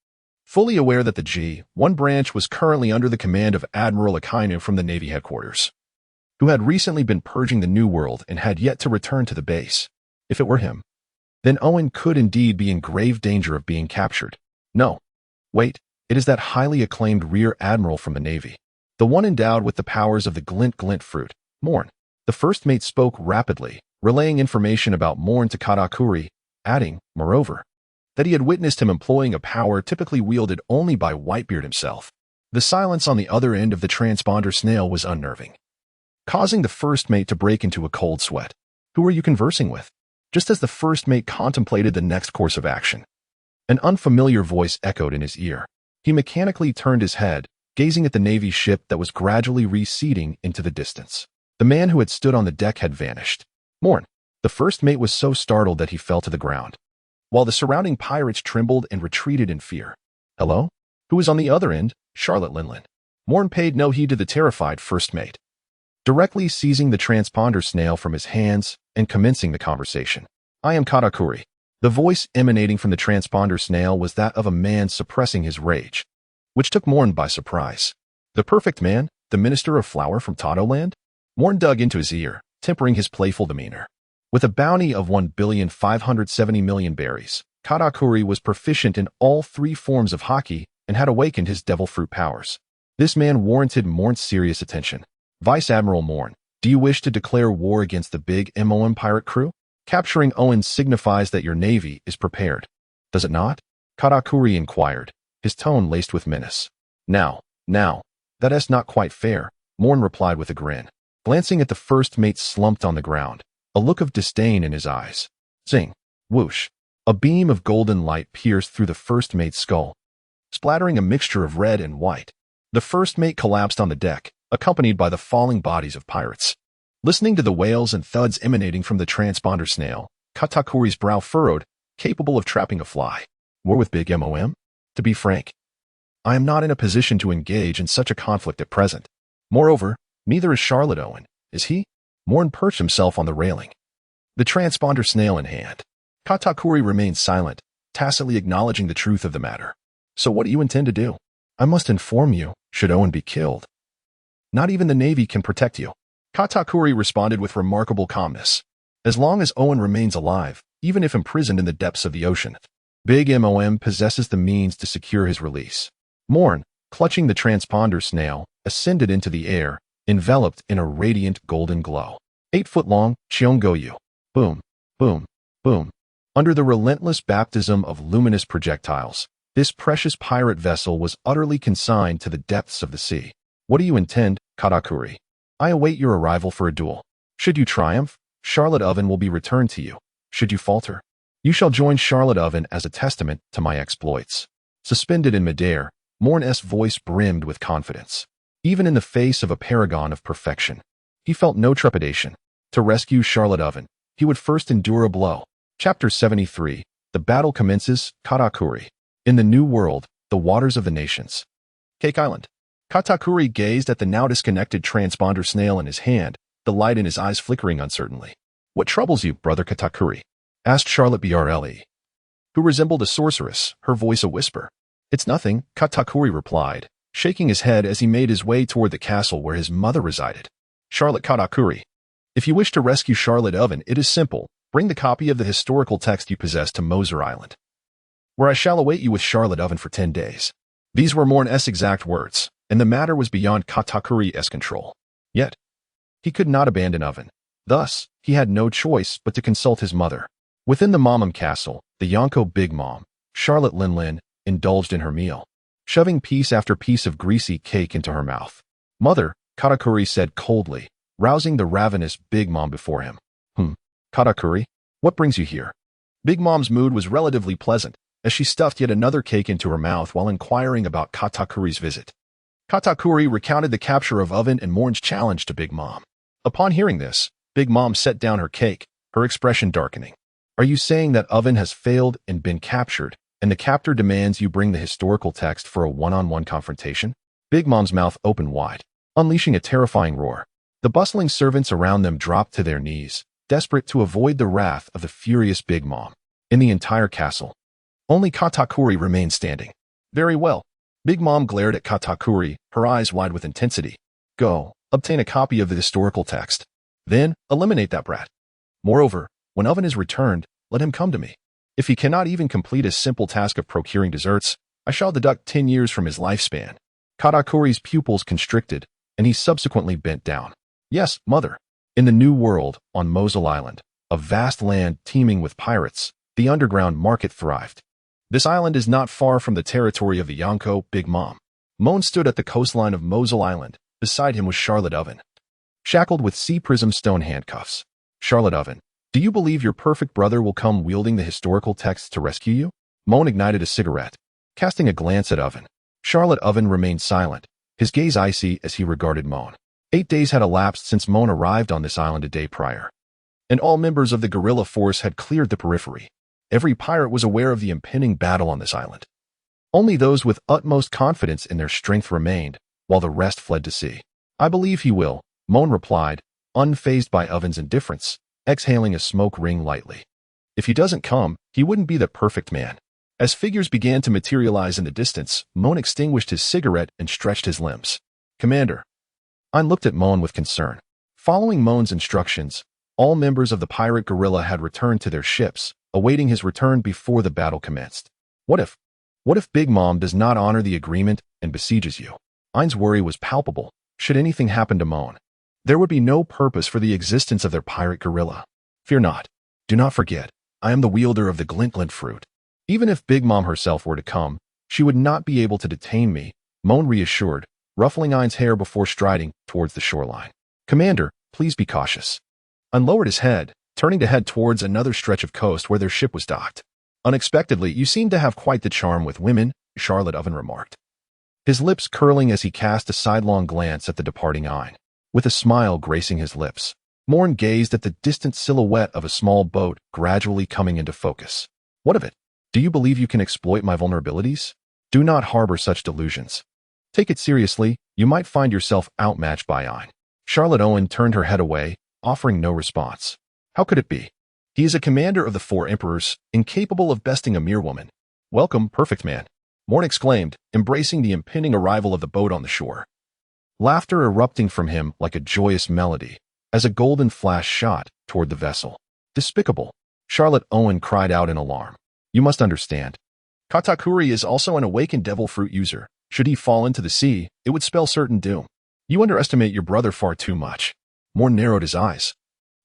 fully aware that the G1 branch was currently under the command of Admiral Akainu from the Navy headquarters, who had recently been purging the New World and had yet to return to the base. If it were him, then Owen could indeed be in grave danger of being captured. "No. Wait, it is that highly acclaimed Rear Admiral from the Navy, the one endowed with the powers of the glint fruit, Moen." The first mate spoke rapidly, relaying information about Moen to Katakuri, adding, moreover, that he had witnessed him employing a power typically wielded only by Whitebeard himself. The silence on the other end of the transponder snail was unnerving, causing the first mate to break into a cold sweat. "Who are you conversing with?" Just as the first mate contemplated the next course of action, an unfamiliar voice echoed in his ear. He mechanically turned his head, gazing at the Navy ship that was gradually receding into the distance. The man who had stood on the deck had vanished. "Moen." The first mate was so startled that he fell to the ground, while the surrounding pirates trembled and retreated in fear. "Hello? Who is on the other end?" "Charlotte Linlin." Moen paid no heed to the terrified first mate, directly seizing the transponder snail from his hands and commencing the conversation. "I am Katakuri." The voice emanating from the transponder snail was that of a man suppressing his rage, which took Moen by surprise. "The perfect man, the minister of flour from Tadoland?" Moen dug into his ear, tempering his playful demeanor. With a bounty of 1,570,000,000 berries, Katakuri was proficient in all three forms of hockey and had awakened his devil fruit powers. This man warranted Moen's serious attention. "Vice Admiral Moen, do you wish to declare war against the big Moen pirate crew? Capturing Owen signifies that your navy is prepared, does it not?" Katakuri inquired, his tone laced with menace. Now, that is not quite fair," Moen replied with a grin, glancing at the first mate slumped on the ground, a look of disdain in his eyes. Zing! Whoosh! A beam of golden light pierced through the first mate's skull, splattering a mixture of red and white. The first mate collapsed on the deck, accompanied by the falling bodies of pirates. Listening to the wails and thuds emanating from the transponder snail, Katakuri's brow furrowed, capable of trapping a fly. "War with Big Mom? To be frank, I am not in a position to engage in such a conflict at present. Moreover, neither is Charlotte Owen, is he?" Moen perched himself on the railing, the transponder snail in hand. Katakuri remained silent, tacitly acknowledging the truth of the matter. "So what do you intend to do?" "I must inform you, should Owen be killed, not even the Navy can protect you." Katakuri responded with remarkable calmness. "As long as Owen remains alive, even if imprisoned in the depths of the ocean, Big Mom possesses the means to secure his release." Moen, clutching the transponder snail, ascended into the air, enveloped in a radiant golden glow. 8-foot-long, Cheongoyu. Boom, boom, boom. Under the relentless baptism of luminous projectiles, This precious pirate vessel was utterly consigned to the depths of the sea. What do you intend, Katakuri? I await your arrival for a duel. Should you triumph, Charlotte Oven will be returned to you. Should you falter, you shall join Charlotte Oven as a testament to my exploits. Suspended in midair, Moen's voice brimmed with confidence. Even in the face of a paragon of perfection, he felt no trepidation. To rescue Charlotte Oven, he would first endure a blow. Chapter 73. The battle commences, Katakuri. In the New World, the waters of the nations. Cake Island. Katakuri gazed at the now disconnected transponder snail in his hand, the light in his eyes flickering uncertainly. What troubles you, brother Katakuri? Asked Charlotte Brle, who resembled a sorceress, her voice a whisper. It's nothing, Katakuri replied, shaking his head as he made his way toward the castle where his mother resided. Charlotte Katakuri. If you wish to rescue Charlotte Oven, it is simple. Bring the copy of the historical text you possess to Moser Island, where I shall await you with Charlotte Oven for 10 days. These were Moen's exact words, and the matter was beyond Katakuri's control. Yet, he could not abandon Oven. Thus, he had no choice but to consult his mother. Within the Momum Castle, the Yonko Big Mom, Charlotte Linlin, indulged in her meal, shoving piece after piece of greasy cake into her mouth. Mother, Katakuri said coldly, rousing the ravenous Big Mom before him. Katakuri, what brings you here? Big Mom's mood was relatively pleasant, as she stuffed yet another cake into her mouth while inquiring about Katakuri's visit. Katakuri recounted the capture of Oven and Moen's challenge to Big Mom. Upon hearing this, Big Mom set down her cake, her expression darkening. Are you saying that Oven has failed and been captured, and the captor demands you bring the historical text for a one-on-one confrontation? Big Mom's mouth opened wide, unleashing a terrifying roar. The bustling servants around them dropped to their knees, desperate to avoid the wrath of the furious Big Mom. In the entire castle, only Katakuri remained standing. Very well. Big Mom glared at Katakuri, her eyes wide with intensity. Go, obtain a copy of the historical text. Then, eliminate that brat. Moreover, when Oven is returned, let him come to me. If he cannot even complete a simple task of procuring desserts, I shall deduct 10 years from his lifespan. Katakuri's pupils constricted, and he subsequently bent down. Yes, mother. In the New World, on Mosul Island, a vast land teeming with pirates, the underground market thrived. This island is not far from the territory of the Yonko Big Mom. Moen stood at the coastline of Mosul Island. Beside him was Charlotte Oven, shackled with sea prism stone handcuffs. Charlotte Oven, do you believe your perfect brother will come wielding the historical text to rescue you? Moen ignited a cigarette, casting a glance at Oven. Charlotte Oven remained silent, his gaze icy as he regarded Moen. 8 days had elapsed since Moen arrived on this island a day prior, and all members of the guerrilla force had cleared the periphery. Every pirate was aware of the impending battle on this island. Only those with utmost confidence in their strength remained, while the rest fled to sea. I believe he will, Moen replied, unfazed by Oven's indifference, exhaling a smoke ring lightly. If he doesn't come, he wouldn't be the perfect man. As figures began to materialize in the distance, Moen extinguished his cigarette and stretched his limbs. Commander. I looked at Moen with concern. Following Moen's instructions, all members of the pirate guerrilla had returned to their ships, awaiting his return before the battle commenced. What if Big Mom does not honor the agreement and besieges you? Ein's worry was palpable. Should anything happen to Moen, there would be no purpose for the existence of their pirate guerrilla. Fear not. Do not forget, I am the wielder of the glint fruit. Even if Big Mom herself were to come, she would not be able to detain me, Moen reassured, ruffling Ein's hair before striding towards the shoreline. Commander, please be cautious. Ein lowered his head, turning to head towards another stretch of coast where their ship was docked. Unexpectedly, you seem to have quite the charm with women, Charlotte Oven remarked, his lips curling as he cast a sidelong glance at the departing Ein. With a smile gracing his lips, Moen gazed at the distant silhouette of a small boat gradually coming into focus. What of it? Do you believe you can exploit my vulnerabilities? Do not harbor such delusions. Take it seriously, you might find yourself outmatched by Ein. Charlotte Owen turned her head away, offering no response. How could it be? He is a commander of the 4 emperors, incapable of besting a mere woman. Welcome, perfect man, Moen exclaimed, embracing the impending arrival of the boat on the shore. Laughter erupting from him like a joyous melody, as a golden flash shot toward the vessel. Despicable, Charlotte Owen cried out in alarm. You must understand. Katakuri is also an awakened devil fruit user. Should he fall into the sea, it would spell certain doom. You underestimate your brother far too much. Moen narrowed his eyes,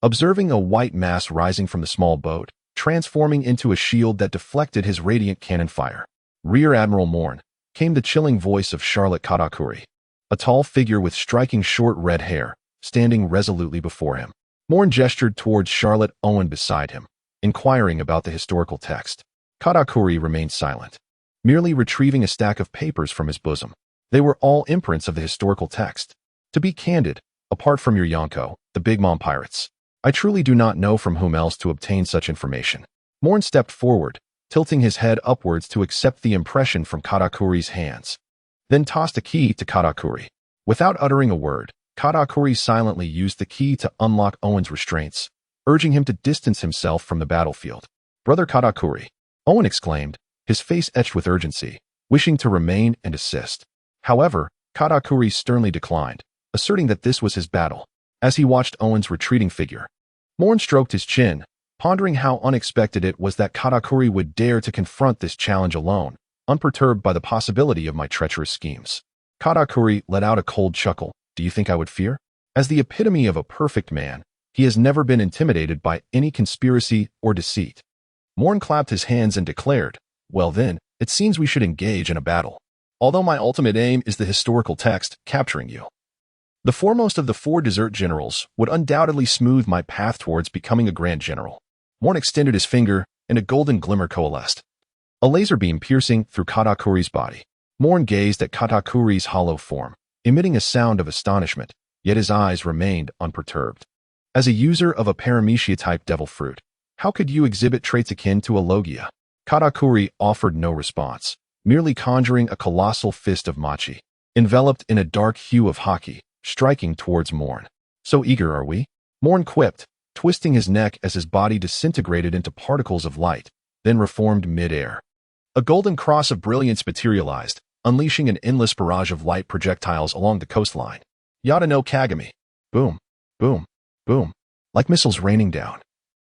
observing a white mass rising from the small boat, transforming into a shield that deflected his radiant cannon fire. Rear Admiral Moen, came the chilling voice of Charlotte Katakuri, a tall figure with striking short red hair, standing resolutely before him. Moen gestured towards Charlotte Owen beside him, inquiring about the historical text. Katakuri remained silent, merely retrieving a stack of papers from his bosom. They were all imprints of the historical text. To be candid, apart from your Yonko, the Big Mom pirates, I truly do not know from whom else to obtain such information. Moen stepped forward, tilting his head upwards to accept the impression from Katakuri's hands, then tossed a key to Katakuri. Without uttering a word, Katakuri silently used the key to unlock Owen's restraints, urging him to distance himself from the battlefield. "Brother Katakuri," Owen exclaimed, his face etched with urgency, wishing to remain and assist. However, Katakuri sternly declined, asserting that this was his battle. As he watched Owen's retreating figure, Moen stroked his chin, pondering how unexpected it was that Katakuri would dare to confront this challenge alone, unperturbed by the possibility of my treacherous schemes. Katakuri let out a cold chuckle. "Do you think I would fear? As the epitome of a perfect man, he has never been intimidated by any conspiracy or deceit." Moen clapped his hands and declared, "Well then, it seems we should engage in a battle. Although my ultimate aim is the historical text, capturing you. The foremost of the 4 desert generals would undoubtedly smooth my path towards becoming a grand general." Moen extended his finger, and a golden glimmer coalesced, a laser beam piercing through Katakuri's body. Moen gazed at Katakuri's hollow form, emitting a sound of astonishment, yet his eyes remained unperturbed. "As a user of a paramecia-type devil fruit, how could you exhibit traits akin to a Logia?" Katakuri offered no response, merely conjuring a colossal fist of machi, enveloped in a dark hue of haki, striking towards Moen. "So eager are we?" Moen quipped, twisting his neck as his body disintegrated into particles of light, then reformed mid-air. A golden cross of brilliance materialized, unleashing an endless barrage of light projectiles along the coastline. "Yada no Kagami." Boom, boom, boom, like missiles raining down.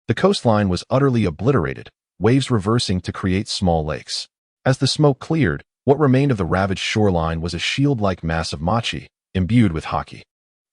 The coastline was utterly obliterated, waves reversing to create small lakes. As the smoke cleared, what remained of the ravaged shoreline was a shield-like mass of machi, imbued with haki.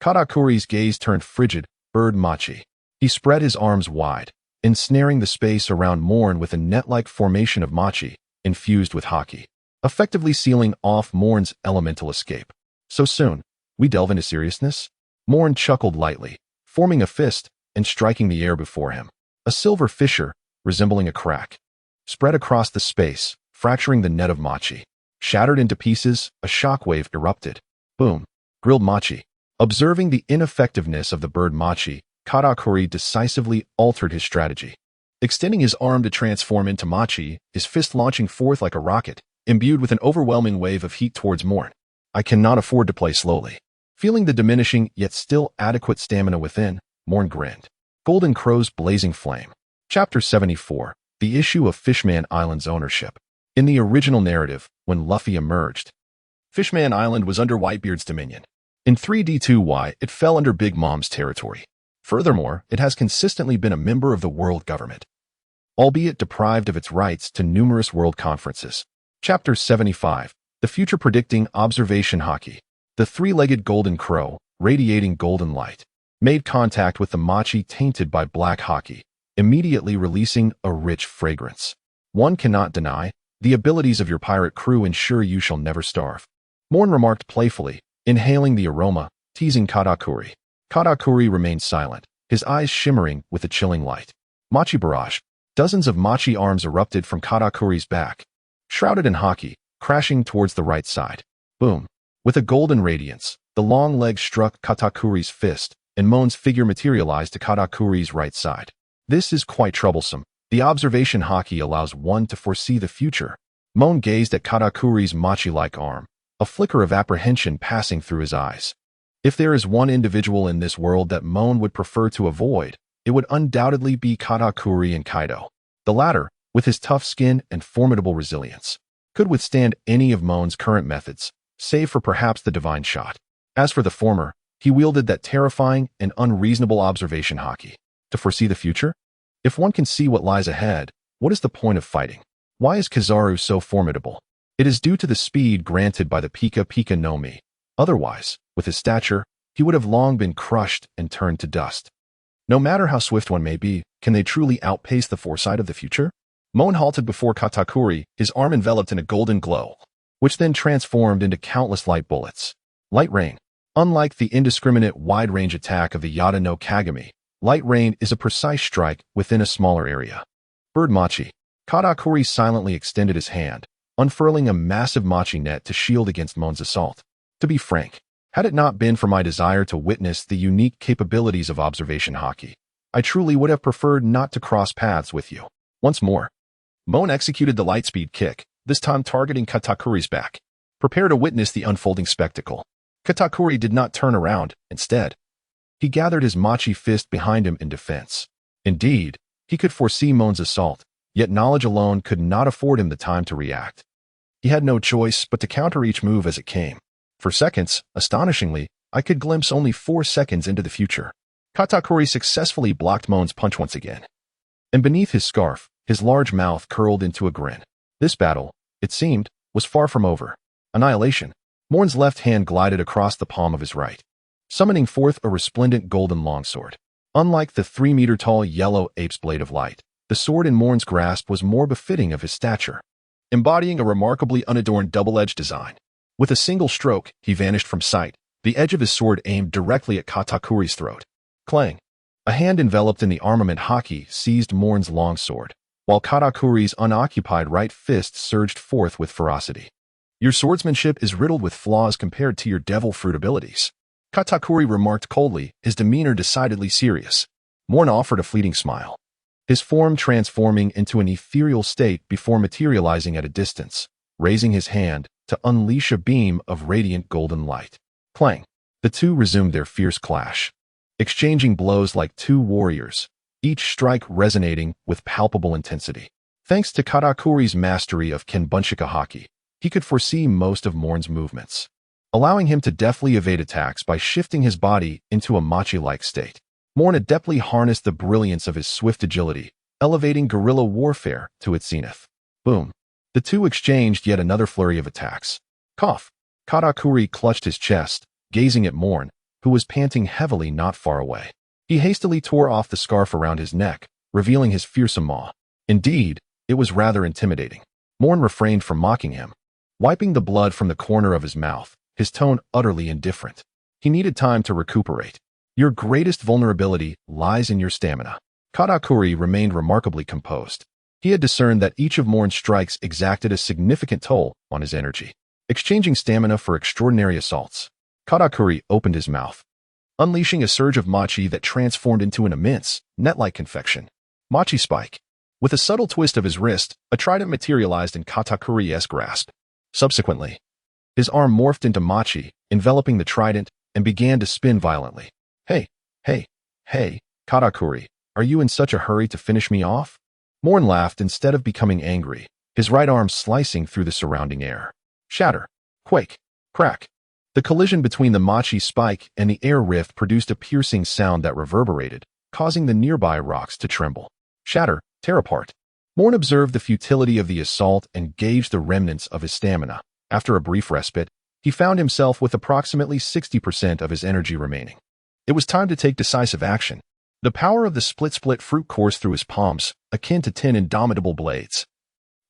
Katakuri's gaze turned frigid, bird machi. He spread his arms wide, ensnaring the space around Moen with a net-like formation of machi, infused with haki, effectively sealing off Moen's elemental escape. "So soon, we delve into seriousness?" Moen chuckled lightly, forming a fist and striking the air before him. A silver fissure, resembling a crack, spread across the space, fracturing the net of machi. Shattered into pieces, a shockwave erupted. Boom. Grilled machi. Observing the ineffectiveness of the bird machi, Katakuri decisively altered his strategy. Extending his arm to transform into machi, his fist launching forth like a rocket, imbued with an overwhelming wave of heat towards Moen. "I cannot afford to play slowly." Feeling the diminishing yet still adequate stamina within, Moen grinned. Golden Crow's blazing flame. Chapter 74. The issue of Fishman Island's ownership. In the original narrative, when Luffy emerged, Fishman Island was under Whitebeard's dominion. In 3D2Y, it fell under Big Mom's territory. Furthermore, it has consistently been a member of the world government, albeit deprived of its rights to numerous world conferences. Chapter 75. The future predicting observation haki. The 3-legged golden crow, radiating golden light, made contact with the machi tainted by black haki, immediately releasing a rich fragrance. "One cannot deny, the abilities of your pirate crew ensure you shall never starve," Moen remarked playfully, inhaling the aroma, teasing Katakuri. Katakuri remained silent, his eyes shimmering with a chilling light. Machi barrage. Dozens of machi arms erupted from Katakuri's back, shrouded in haki, crashing towards the right side. Boom. With a golden radiance, the long leg struck Katakuri's fist, and Moen's figure materialized to Katakuri's right side. This is quite troublesome. The observation haki allows one to foresee the future. Moen gazed at Katakuri's machi-like arm, a flicker of apprehension passing through his eyes. If there is one individual in this world that Moen would prefer to avoid, it would undoubtedly be Katakuri and Kaido. The latter, with his tough skin and formidable resilience, could withstand any of Moen's current methods, save for perhaps the divine shot. As for the former, he wielded that terrifying and unreasonable observation haki. To foresee the future? If one can see what lies ahead, what is the point of fighting? Why is Kizaru so formidable? It is due to the speed granted by the Pika Pika no Mi. Otherwise, with his stature, he would have long been crushed and turned to dust. No matter how swift one may be, can they truly outpace the foresight of the future? Moen halted before Katakuri, his arm enveloped in a golden glow, which then transformed into countless light bullets. Light rain. Unlike the indiscriminate wide-range attack of the Yada no Kagami, light rain is a precise strike within a smaller area. Bird Machi. Katakuri silently extended his hand, unfurling a massive machi net to shield against Moen's assault. To be frank, had it not been for my desire to witness the unique capabilities of observation hockey, I truly would have preferred not to cross paths with you. Once more, Moen executed the lightspeed kick, this time targeting Katakuri's back. Prepare to witness the unfolding spectacle. Katakuri did not turn around. Instead, he gathered his machi fist behind him in defense. Indeed, he could foresee Moen's assault, yet knowledge alone could not afford him the time to react. He had no choice but to counter each move as it came. For seconds, astonishingly, I could glimpse only 4 seconds into the future. Katakuri successfully blocked Moen's punch once again. And beneath his scarf, his large mouth curled into a grin. This battle, it seemed, was far from over. Annihilation. Moen's left hand glided across the palm of his right, summoning forth a resplendent golden longsword. Unlike the 3-meter-tall yellow ape's blade of light, the sword in Moen's grasp was more befitting of his stature, embodying a remarkably unadorned double-edged design. With a single stroke, he vanished from sight, the edge of his sword aimed directly at Katakuri's throat. Clang! A hand enveloped in the armament haki seized Moen's longsword, while Katakuri's unoccupied right fist surged forth with ferocity. Your swordsmanship is riddled with flaws compared to your devil fruit abilities, Katakuri remarked coldly, his demeanor decidedly serious. Moen offered a fleeting smile, his form transforming into an ethereal state before materializing at a distance, raising his hand to unleash a beam of radiant golden light. Clang! The two resumed their fierce clash, exchanging blows like two warriors, each strike resonating with palpable intensity. Thanks to Katakuri's mastery of Kenbunshika haki, he could foresee most of Moen's movements, allowing him to deftly evade attacks by shifting his body into a machi-like state. Moen adeptly harnessed the brilliance of his swift agility, elevating guerrilla warfare to its zenith. Boom! The two exchanged yet another flurry of attacks. Cough! Katakuri clutched his chest, gazing at Moen, who was panting heavily not far away. He hastily tore off the scarf around his neck, revealing his fearsome maw. Indeed, it was rather intimidating. Moen refrained from mocking him, wiping the blood from the corner of his mouth, his tone utterly indifferent. He needed time to recuperate. Your greatest vulnerability lies in your stamina. Katakuri remained remarkably composed. He had discerned that each of Moen's strikes exacted a significant toll on his energy, exchanging stamina for extraordinary assaults. Katakuri opened his mouth, unleashing a surge of machi that transformed into an immense, net-like confection. Machi spike. With a subtle twist of his wrist, a trident materialized in Katakuri's grasp. Subsequently, his arm morphed into machi, enveloping the trident, and began to spin violently. Hey, Katakuri, are you in such a hurry to finish me off? Moen laughed instead of becoming angry, his right arm slicing through the surrounding air. Shatter, quake, crack. The collision between the machi spike and the air rift produced a piercing sound that reverberated, causing the nearby rocks to tremble. Shatter, tear apart. Moen observed the futility of the assault and gauged the remnants of his stamina. After a brief respite, he found himself with approximately 60% of his energy remaining. It was time to take decisive action. The power of the split fruit coursed through his palms, akin to 10 indomitable blades,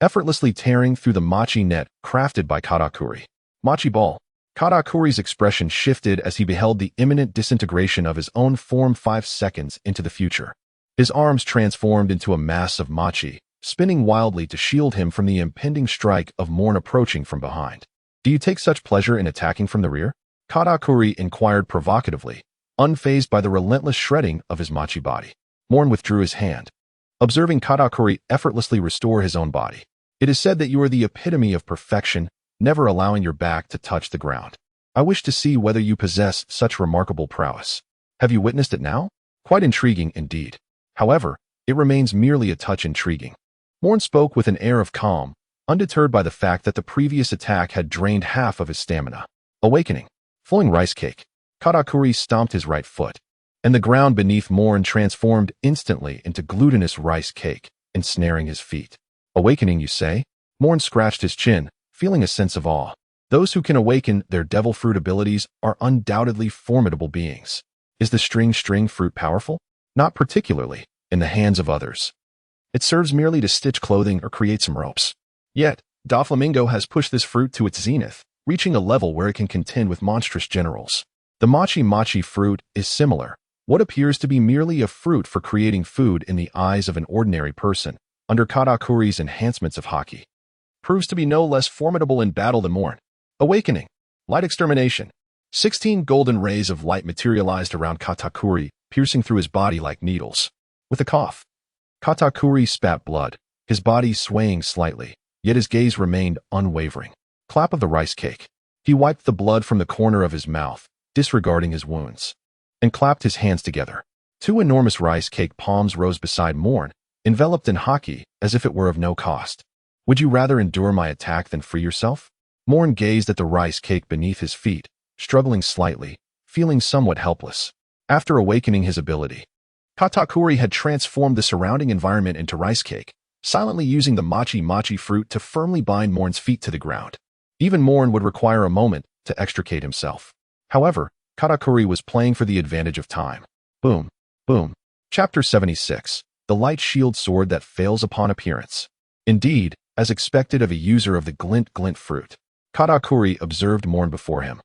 effortlessly tearing through the machi net crafted by Katakuri. Machi ball. Katakuri's expression shifted as he beheld the imminent disintegration of his own form 5 seconds into the future. His arms transformed into a mass of machi, spinning wildly to shield him from the impending strike of Moen approaching from behind. Do you take such pleasure in attacking from the rear? Katakuri inquired provocatively, unfazed by the relentless shredding of his machi body. Moen withdrew his hand, observing Katakuri effortlessly restore his own body. It is said that you are the epitome of perfection, never allowing your back to touch the ground. I wish to see whether you possess such remarkable prowess. Have you witnessed it now? Quite intriguing indeed. However, it remains merely a touch intriguing. Moen spoke with an air of calm, undeterred by the fact that the previous attack had drained half of his stamina. Awakening. Flowing rice cake. Katakuri stomped his right foot, and the ground beneath Moen transformed instantly into glutinous rice cake, ensnaring his feet. Awakening, you say? Moen scratched his chin, feeling a sense of awe. Those who can awaken their devil fruit abilities are undoubtedly formidable beings. Is the string fruit powerful? Not particularly, in the hands of others. It serves merely to stitch clothing or create some ropes. Yet, Doflamingo has pushed this fruit to its zenith, reaching a level where it can contend with monstrous generals. The machi-machi fruit is similar. What appears to be merely a fruit for creating food in the eyes of an ordinary person, under Katakuri's enhancements of haki, proves to be no less formidable in battle than Moen. Awakening. Light extermination. 16 golden rays of light materialized around Katakuri, piercing through his body like needles. With a cough, Katakuri spat blood, his body swaying slightly, yet his gaze remained unwavering. Clap of the rice cake. He wiped the blood from the corner of his mouth, disregarding his wounds, and clapped his hands together. 2 enormous rice cake palms rose beside Moen, enveloped in haki as if it were of no cost. Would you rather endure my attack than free yourself? Moen gazed at the rice cake beneath his feet, struggling slightly, feeling somewhat helpless. After awakening his ability, Katakuri had transformed the surrounding environment into rice cake, silently using the machi-machi fruit to firmly bind Moen's feet to the ground. Even Moen would require a moment to extricate himself. However, Katakuri was playing for the advantage of time. Boom. Boom. Chapter 76. The Light Shield Sword That Fails Upon Appearance. Indeed, as expected of a user of the glint fruit, Katakuri observed Moen before him,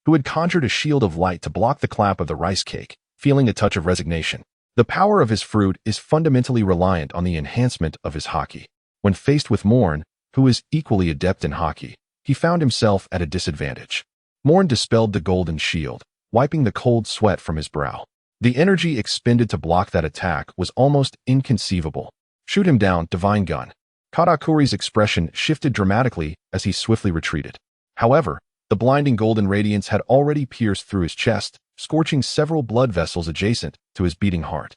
who had conjured a shield of light to block the clap of the rice cake, feeling a touch of resignation. The power of his fruit is fundamentally reliant on the enhancement of his haki. When faced with Moen, who is equally adept in haki, he found himself at a disadvantage. Moen dispelled the golden shield, wiping the cold sweat from his brow. The energy expended to block that attack was almost inconceivable. Shoot him down, divine gun. Katakuri's expression shifted dramatically as he swiftly retreated. However, the blinding golden radiance had already pierced through his chest, scorching several blood vessels adjacent to his beating heart.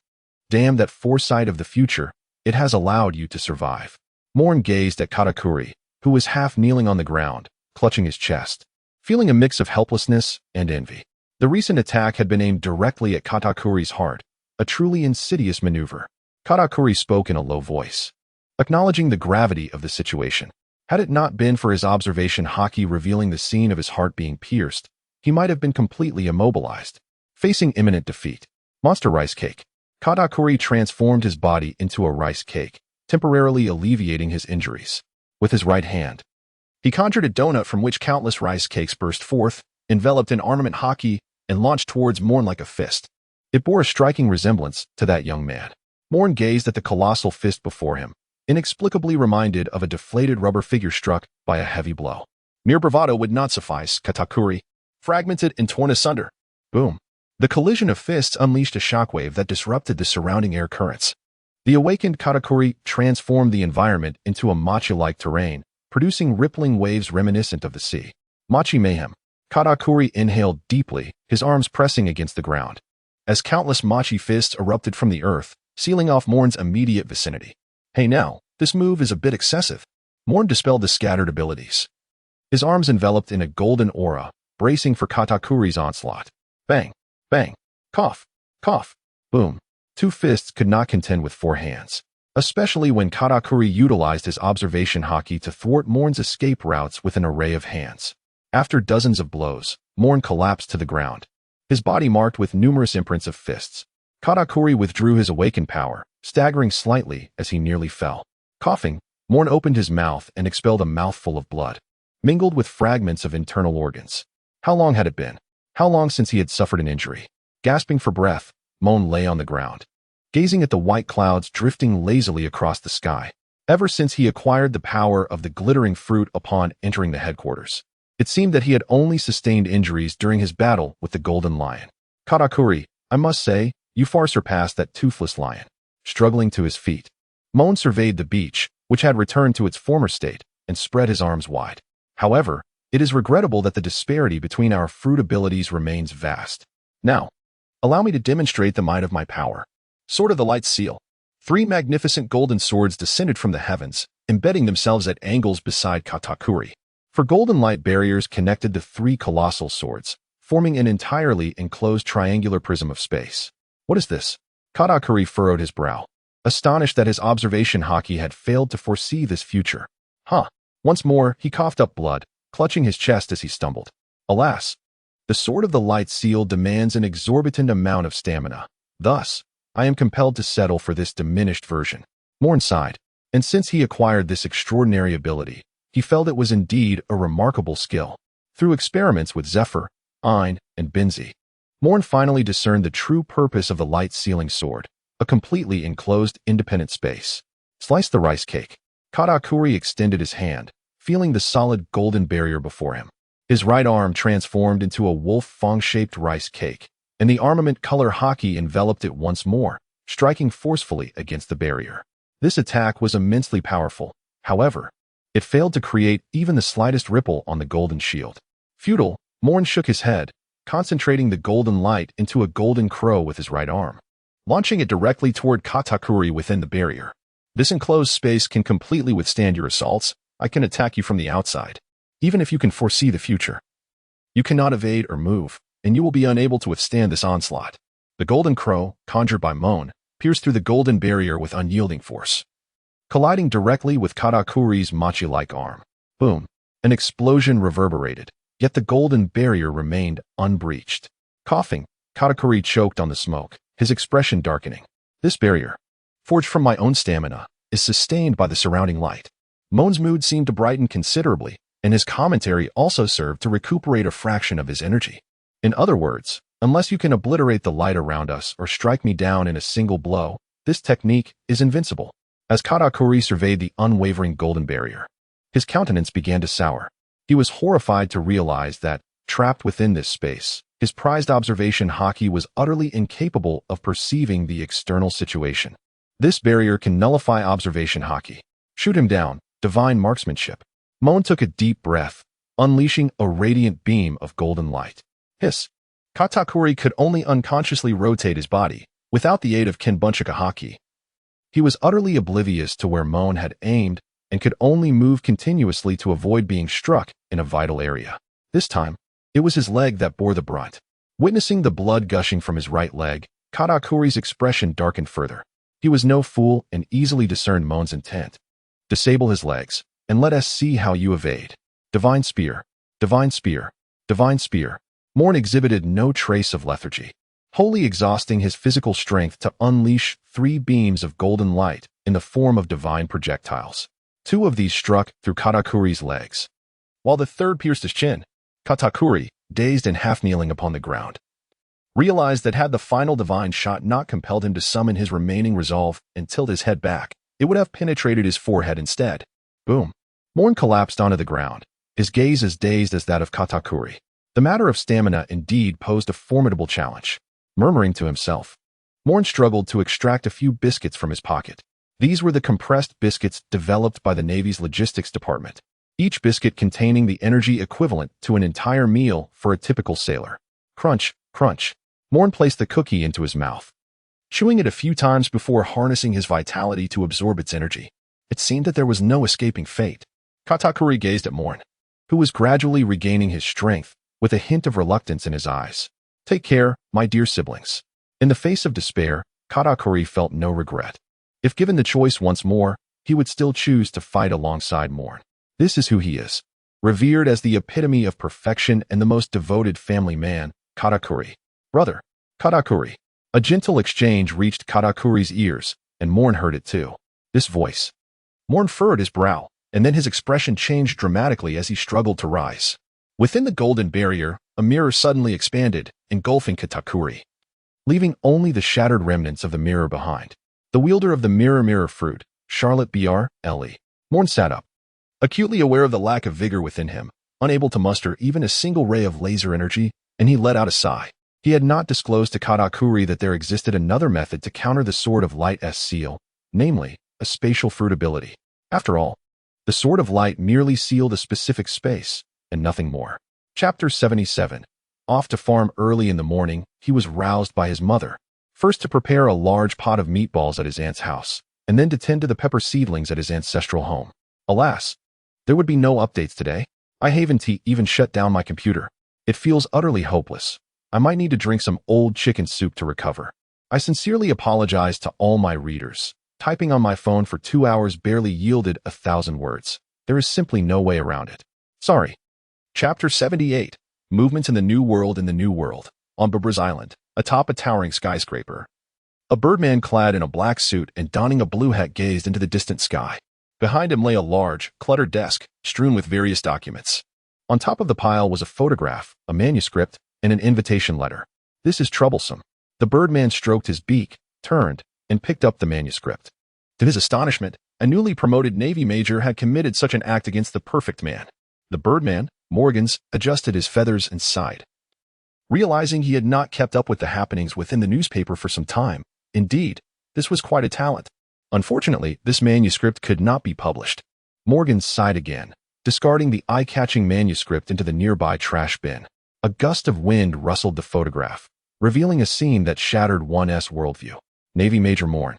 Damn that foresight of the future, it has allowed you to survive. Moen gazed at Katakuri, who was half kneeling on the ground, clutching his chest, feeling a mix of helplessness and envy. The recent attack had been aimed directly at Katakuri's heart, a truly insidious maneuver. Katakuri spoke in a low voice, acknowledging the gravity of the situation. Had it not been for his observation haki revealing the scene of his heart being pierced, he might have been completely immobilized, facing imminent defeat. Monster rice cake. Katakuri transformed his body into a rice cake, temporarily alleviating his injuries. With his right hand, he conjured a donut from which countless rice cakes burst forth, enveloped in armament haki, and launched towards Moen like a fist. It bore a striking resemblance to that young man. Moen gazed at the colossal fist before him, inexplicably reminded of a deflated rubber figure struck by a heavy blow. Mere bravado would not suffice, Katakuri. Fragmented and torn asunder. Boom. The collision of fists unleashed a shockwave that disrupted the surrounding air currents. The awakened Katakuri transformed the environment into a machi-like terrain, producing rippling waves reminiscent of the sea. Machi mayhem. Katakuri inhaled deeply, his arms pressing against the ground, as countless machi fists erupted from the earth, sealing off Moen's immediate vicinity. Hey now, this move is a bit excessive. Moen dispelled the scattered abilities, his arms enveloped in a golden aura, bracing for Katakuri's onslaught. Bang, bang, cough, cough, boom. 2 fists could not contend with 4 hands, especially when Katakuri utilized his observation haki to thwart Moen's escape routes with an array of hands. After dozens of blows, Moen collapsed to the ground, his body marked with numerous imprints of fists. Katakuri withdrew his awakened power, staggering slightly as he nearly fell. Coughing, Moen opened his mouth and expelled a mouthful of blood, mingled with fragments of internal organs. How long had it been? How long since he had suffered an injury? Gasping for breath, Moen lay on the ground, gazing at the white clouds drifting lazily across the sky. Ever since he acquired the power of the glittering fruit upon entering the headquarters, it seemed that he had only sustained injuries during his battle with the Golden Lion. Katakuri, I must say, you far surpassed that toothless lion. Struggling to his feet, Moen surveyed the beach, which had returned to its former state, and spread his arms wide. However, it is regrettable that the disparity between our fruit abilities remains vast. Now, allow me to demonstrate the might of my power. Sword of the Light Seal. 3 magnificent golden swords descended from the heavens, embedding themselves at angles beside Katakuri. For golden light barriers connected the 3 colossal swords, forming an entirely enclosed triangular prism of space. What is this? Katakuri furrowed his brow, astonished that his observation haki had failed to foresee this future. Huh. Once more, he coughed up blood, clutching his chest as he stumbled. Alas, the Sword of the Light Seal demands an exorbitant amount of stamina. Thus, I am compelled to settle for this diminished version. Moen sighed, and since he acquired this extraordinary ability, he felt it was indeed a remarkable skill. Through experiments with Zephyr, Ein, and Binzi, Moen finally discerned the true purpose of the light-sealing sword, a completely enclosed, independent space. Slice the rice cake. Katakuri extended his hand, feeling the solid golden barrier before him. His right arm transformed into a wolf-fang-shaped rice cake, and the armament color hockey enveloped it once more, striking forcefully against the barrier. This attack was immensely powerful. However, it failed to create even the slightest ripple on the golden shield. Futile, Moen shook his head, concentrating the golden light into a golden crow with his right arm, launching it directly toward Katakuri within the barrier. This enclosed space can completely withstand your assaults. I can attack you from the outside, even if you can foresee the future. You cannot evade or move, and you will be unable to withstand this onslaught. The golden crow, conjured by Moen, pierced through the golden barrier with unyielding force, colliding directly with Katakuri's machi-like arm. Boom! An explosion reverberated, yet the golden barrier remained unbreached. Coughing, Katakuri choked on the smoke, his expression darkening. This barrier, forged from my own stamina, is sustained by the surrounding light. Moen's mood seemed to brighten considerably, and his commentary also served to recuperate a fraction of his energy. In other words, unless you can obliterate the light around us or strike me down in a single blow, this technique is invincible. As Katakuri surveyed the unwavering golden barrier, his countenance began to sour. He was horrified to realize that, trapped within this space, his prized observation hockey was utterly incapable of perceiving the external situation. This barrier can nullify observation hockey. Shoot him down, divine marksmanship. Moen took a deep breath, unleashing a radiant beam of golden light. Hiss. Katakuri could only unconsciously rotate his body, without the aid of Kenbunchika hockey. He was utterly oblivious to where Moen had aimed and could only move continuously to avoid being struck in a vital area. This time, it was his leg that bore the brunt. Witnessing the blood gushing from his right leg, Katakuri's expression darkened further. He was no fool and easily discerned Moen's intent. Disable his legs, and let us see how you evade. Divine Spear, Divine Spear, Divine Spear. Moen exhibited no trace of lethargy, wholly exhausting his physical strength to unleash 3 beams of golden light in the form of divine projectiles. 2 of these struck through Katakuri's legs, while the third pierced his chin. Katakuri, dazed and half-kneeling upon the ground, realized that had the final divine shot not compelled him to summon his remaining resolve and tilt his head back, it would have penetrated his forehead instead. Boom! Moen collapsed onto the ground, his gaze as dazed as that of Katakuri. The matter of stamina indeed posed a formidable challenge. Murmuring to himself, Moen struggled to extract a few biscuits from his pocket. These were the compressed biscuits developed by the Navy's logistics department, each biscuit containing the energy equivalent to an entire meal for a typical sailor. Crunch, crunch. Moen placed the cookie into his mouth, chewing it a few times before harnessing his vitality to absorb its energy. It seemed that there was no escaping fate. Katakuri gazed at Moen, who was gradually regaining his strength, with a hint of reluctance in his eyes. Take care, my dear siblings. In the face of despair, Katakuri felt no regret. If given the choice once more, he would still choose to fight alongside Moen. This is who he is. Revered as the epitome of perfection and the most devoted family man, Katakuri. Brother, Katakuri. A gentle exchange reached Katakuri's ears, and Moen heard it too. This voice. Moen furrowed his brow, and then his expression changed dramatically as he struggled to rise. Within the golden barrier, a mirror suddenly expanded, engulfing Katakuri, leaving only the shattered remnants of the mirror behind. The wielder of the mirror fruit, Charlotte Br.L.E. Moen sat up, acutely aware of the lack of vigor within him, unable to muster even a single ray of laser energy, and he let out a sigh. He had not disclosed to Katakuri that there existed another method to counter the Sword of Light's seal, namely, a spatial fruit ability. After all, the Sword of Light merely sealed a specific space, and nothing more. Chapter 77. Off to farm early in the morning, he was roused by his mother, first to prepare a large pot of meatballs at his aunt's house, and then to tend to the pepper seedlings at his ancestral home. Alas, there would be no updates today. I haven't even shut down my computer. It feels utterly hopeless. I might need to drink some old chicken soup to recover. I sincerely apologize to all my readers. Typing on my phone for 2 hours barely yielded 1,000 words. There is simply no way around it. Sorry. Chapter 78. Movements in the New World. On Babra's Island, atop a towering skyscraper, A birdman clad in a black suit and donning a blue hat gazed into the distant sky. Behind him lay a large, cluttered desk, strewn with various documents. On top of the pile was a photograph, a manuscript, and an invitation letter. This is troublesome. The birdman stroked his beak, turned, and picked up the manuscript. To his astonishment, a newly promoted Navy major had committed such an act against the perfect man. The birdman, Morgans, adjusted his feathers and sighed. Realizing he had not kept up with the happenings within the newspaper for some time, indeed, this was quite a talent. Unfortunately, this manuscript could not be published. Morgans sighed again, discarding the eye-catching manuscript into the nearby trash bin. A gust of wind rustled the photograph, revealing a scene that shattered one's worldview. Navy Major Moen,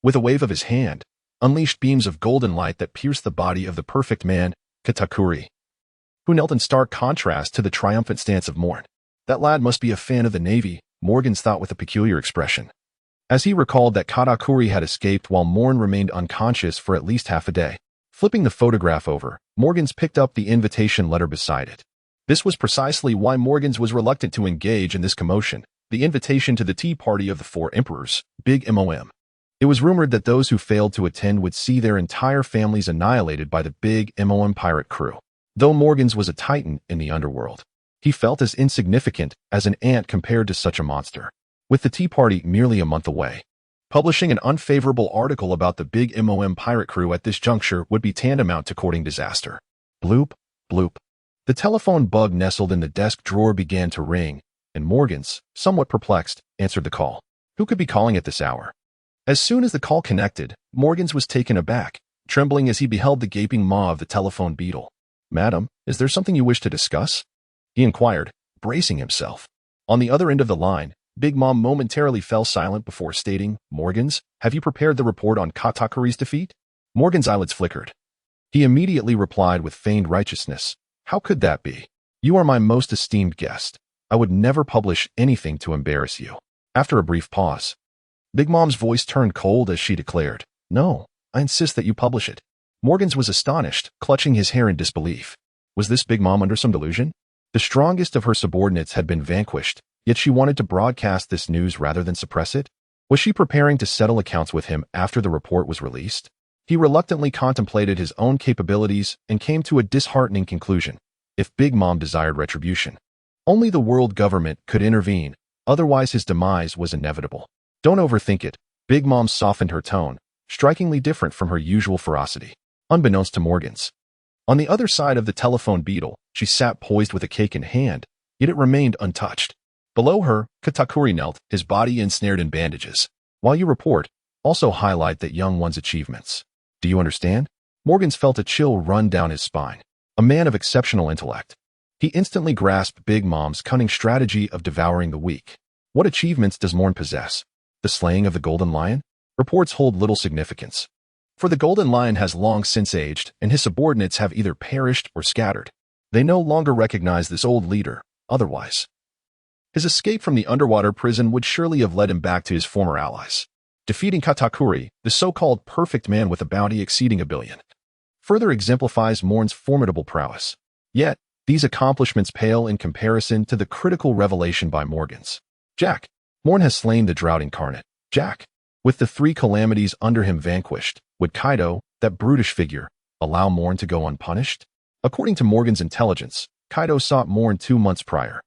with a wave of his hand, unleashed beams of golden light that pierced the body of the perfect man, Katakuri, who knelt in stark contrast to the triumphant stance of Moen. That lad must be a fan of the Navy, Morgans thought with a peculiar expression. As he recalled that Katakuri had escaped while Moen remained unconscious for at least half a day. Flipping the photograph over, Morgans picked up the invitation letter beside it. This was precisely why Morgans was reluctant to engage in this commotion, the invitation to the tea party of the four emperors, Big Moem. It was rumored that those who failed to attend would see their entire families annihilated by the Big Moem pirate crew. Though Morgans was a titan in the underworld, he felt as insignificant as an ant compared to such a monster. With the tea party merely a month away, publishing an unfavorable article about the Big Moem pirate crew at this juncture would be tantamount to courting disaster. Bloop, bloop. The telephone bug nestled in the desk drawer began to ring, and Morgans, somewhat perplexed, answered the call. Who could be calling at this hour? As soon as the call connected, Morgans was taken aback, trembling as he beheld the gaping maw of the telephone beetle. Madam, is there something you wish to discuss? He inquired, bracing himself. On the other end of the line, Big Mom momentarily fell silent before stating, Morgans, have you prepared the report on Katakuri's defeat? Morgan's eyelids flickered. He immediately replied with feigned righteousness, how could that be? You are my most esteemed guest. I would never publish anything to embarrass you. After a brief pause, Big Mom's voice turned cold as she declared, no, I insist that you publish it. Morgans was astonished, clutching his hair in disbelief. Was this Big Mom under some delusion? The strongest of her subordinates had been vanquished, yet she wanted to broadcast this news rather than suppress it? Was she preparing to settle accounts with him after the report was released? He reluctantly contemplated his own capabilities and came to a disheartening conclusion. If Big Mom desired retribution, only the world government could intervene, otherwise his demise was inevitable. Don't overthink it. Big Mom softened her tone, strikingly different from her usual ferocity. Unbeknownst to Morgans, on the other side of the telephone beetle, she sat poised with a cake in hand, yet it remained untouched. Below her, Katakuri knelt, his body ensnared in bandages. While you report, also highlight that young one's achievements. Do you understand? Morgans felt a chill run down his spine. A man of exceptional intellect. He instantly grasped Big Mom's cunning strategy of devouring the weak. What achievements does Moen possess? The slaying of the Golden Lion? Reports hold little significance. For the Golden Lion has long since aged, and his subordinates have either perished or scattered. They no longer recognize this old leader, otherwise. His escape from the underwater prison would surely have led him back to his former allies. Defeating Katakuri, the so-called perfect man with a bounty exceeding 1 billion, further exemplifies Moen's formidable prowess. Yet, these accomplishments pale in comparison to the critical revelation by Morgans. Jack. Moen has slain the drought incarnate. Jack. With the 3 calamities under him vanquished, would Kaido, that brutish figure, allow Moen to go unpunished? According to Morgan's intelligence, Kaido sought Moen 2 months prior.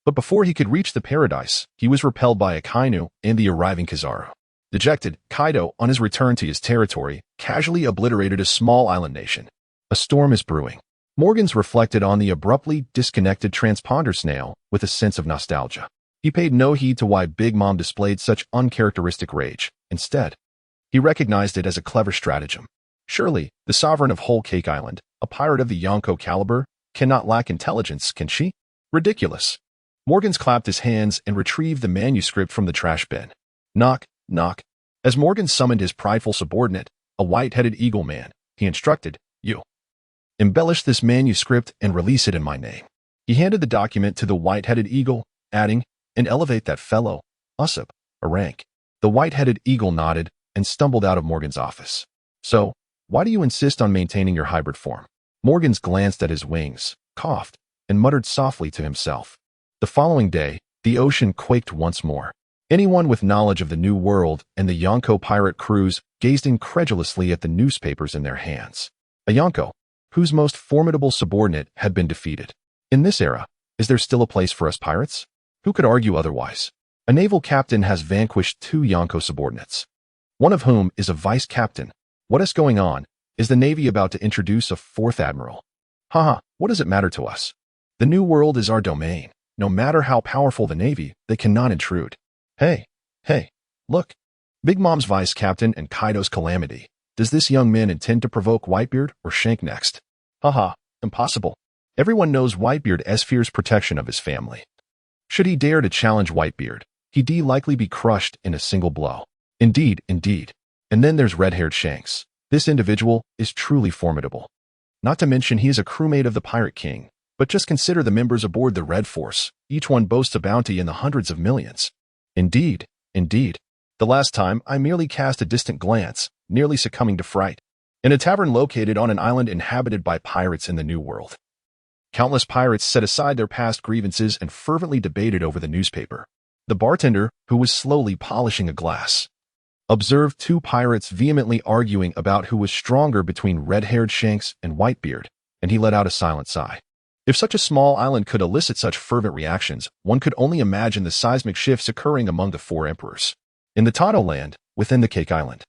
But before he could reach the paradise, he was repelled by Akainu and the arriving Kizaru. Dejected, Kaido, on his return to his territory, casually obliterated a small island nation. A storm is brewing. Morgans reflected on the abruptly disconnected transponder snail with a sense of nostalgia. He paid no heed to why Big Mom displayed such uncharacteristic rage. Instead, he recognized it as a clever stratagem. Surely, the sovereign of Whole Cake Island, a pirate of the Yonko caliber, cannot lack intelligence, can she? Ridiculous. Morgans clapped his hands and retrieved the manuscript from the trash bin. Knock, knock. As Morgan summoned his prideful subordinate, a white-headed eagle man, he instructed, you embellish this manuscript and release it in my name. He handed the document to the white-headed eagle, adding, and elevate that fellow, Usopp, a rank. The white-headed eagle nodded and stumbled out of Morgan's office. So, why do you insist on maintaining your hybrid form? Morgans glanced at his wings, coughed, and muttered softly to himself. The following day, the ocean quaked once more. Anyone with knowledge of the New World and the Yonko pirate crews gazed incredulously at the newspapers in their hands. A Yonko, whose most formidable subordinate had been defeated. In this era, is there still a place for us pirates? Who could argue otherwise? A naval captain has vanquished 2 Yonko subordinates, one of whom is a vice captain. What is going on? Is the Navy about to introduce a 4th admiral? Haha, what does it matter to us? The New World is our domain. No matter how powerful the Navy, they cannot intrude. Hey, look. Big Mom's vice captain and Kaido's calamity. Does this young man intend to provoke Whitebeard or Shank next? Haha, impossible. Everyone knows Whitebeard fears protection of his family. Should he dare to challenge Whitebeard, he'd likely be crushed in a single blow. Indeed. And then there's red-haired Shanks. This individual is truly formidable. Not to mention he is a crewmate of the Pirate King. But just consider the members aboard the Red Force. Each one boasts a bounty in the hundreds of millions. Indeed. The last time, I merely cast a distant glance, nearly succumbing to fright, in a tavern located on an island inhabited by pirates in the New World. Countless pirates set aside their past grievances and fervently debated over the newspaper. The bartender, who was slowly polishing a glass, observed 2 pirates vehemently arguing about who was stronger between red-haired Shanks and Whitebeard, and he let out a silent sigh. If such a small island could elicit such fervent reactions, one could only imagine the seismic shifts occurring among the 4 emperors. In the Tado land, within the Cake Island,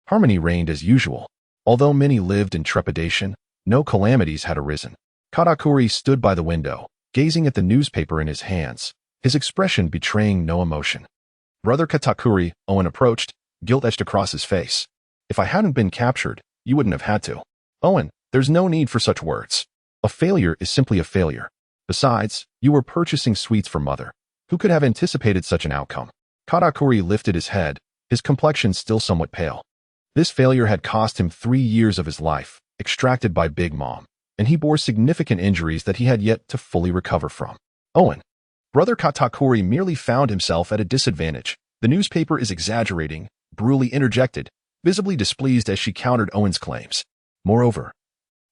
harmony reigned as usual. Although many lived in trepidation, no calamities had arisen. Katakuri stood by the window, gazing at the newspaper in his hands, his expression betraying no emotion. Brother Katakuri, Owen approached, guilt etched across his face. If I hadn't been captured, you wouldn't have had to. Owen, there's no need for such words. A failure is simply a failure. Besides, you were purchasing sweets for Mother. Who could have anticipated such an outcome? Katakuri lifted his head, his complexion still somewhat pale. This failure had cost him 3 years of his life, extracted by Big Mom, and he bore significant injuries that he had yet to fully recover from. Owen. Brother Katakuri merely found himself at a disadvantage. The newspaper is exaggerating, brutally interjected, visibly displeased as she countered Owen's claims. Moreover,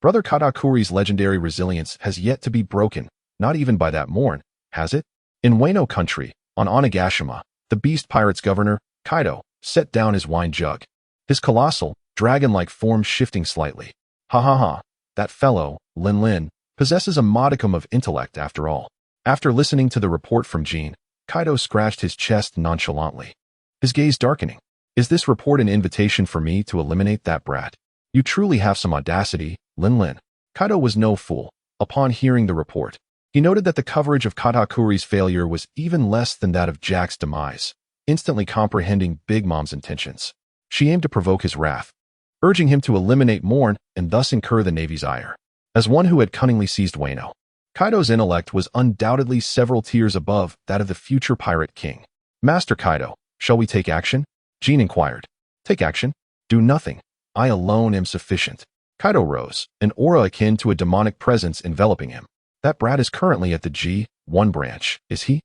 Brother Katakuri's legendary resilience has yet to be broken, not even by that Moen, has it? In Wano country, on Onigashima, the Beast Pirates governor, Kaido, set down his wine jug, his colossal, dragon-like form shifting slightly. Ha, that fellow, Lin, possesses a modicum of intellect after all. After listening to the report from Jean, Kaido scratched his chest nonchalantly, his gaze darkening. Is this report an invitation for me to eliminate that brat? You truly have some audacity, Lin. Kaido was no fool. Upon hearing the report, he noted that the coverage of Katakuri's failure was even less than that of Jack's demise, instantly comprehending Big Mom's intentions. She aimed to provoke his wrath, urging him to eliminate Moen and thus incur the Navy's ire. As one who had cunningly seized Wano, Kaido's intellect was undoubtedly several tiers above that of the future Pirate King. Master Kaido, shall we take action? Jean inquired. Take action? Do nothing. I alone am sufficient. Kaido rose, an aura akin to a demonic presence enveloping him. That brat is currently at the G1 branch, is he?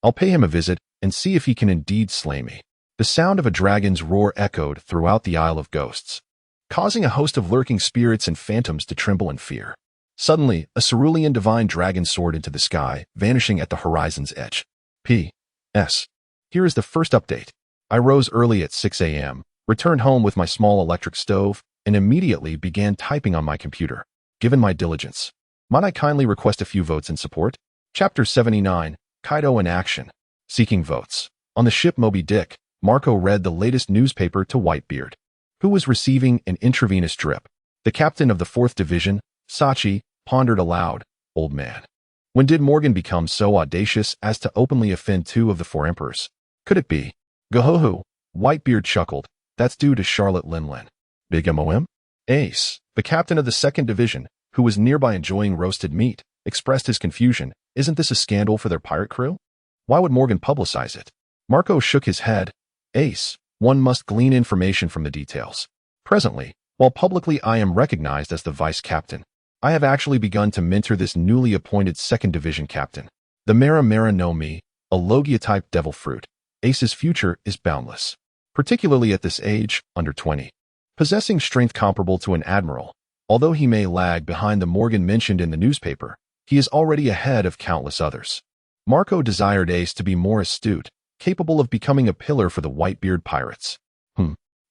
I'll pay him a visit and see if he can indeed slay me. The sound of a dragon's roar echoed throughout the Isle of Ghosts, causing a host of lurking spirits and phantoms to tremble in fear. Suddenly, a cerulean divine dragon soared into the sky, vanishing at the horizon's edge. P.S. Here is the first update. I rose early at 6 a.m., returned home with my small electric stove, and immediately began typing on my computer. Given my diligence, might I kindly request a few votes in support? Chapter 79, Kaido in Action. Seeking votes. On the ship Moby Dick, Marco read the latest newspaper to Whitebeard, who was receiving an intravenous drip. The captain of the 4th Division, Sachi, pondered aloud, old man. When did Morgan become so audacious as to openly offend 2 of the 4 emperors? Could it be? Gohohu, Whitebeard chuckled. That's due to Charlotte Lin. Big Moem? Ace, the captain of the 2nd Division, who was nearby enjoying roasted meat, expressed his confusion. Isn't this a scandal for their pirate crew? Why would Morgan publicize it? Marco shook his head. Ace, one must glean information from the details. Presently, while publicly I am recognized as the vice captain, I have actually begun to mentor this newly appointed 2nd Division captain. The Mara no Mi, a Logia-type devil fruit. Ace's future is boundless, particularly at this age, under 20. Possessing strength comparable to an admiral, although he may lag behind the Morgan mentioned in the newspaper, he is already ahead of countless others. Marco desired Ace to be more astute, capable of becoming a pillar for the Whitebeard pirates.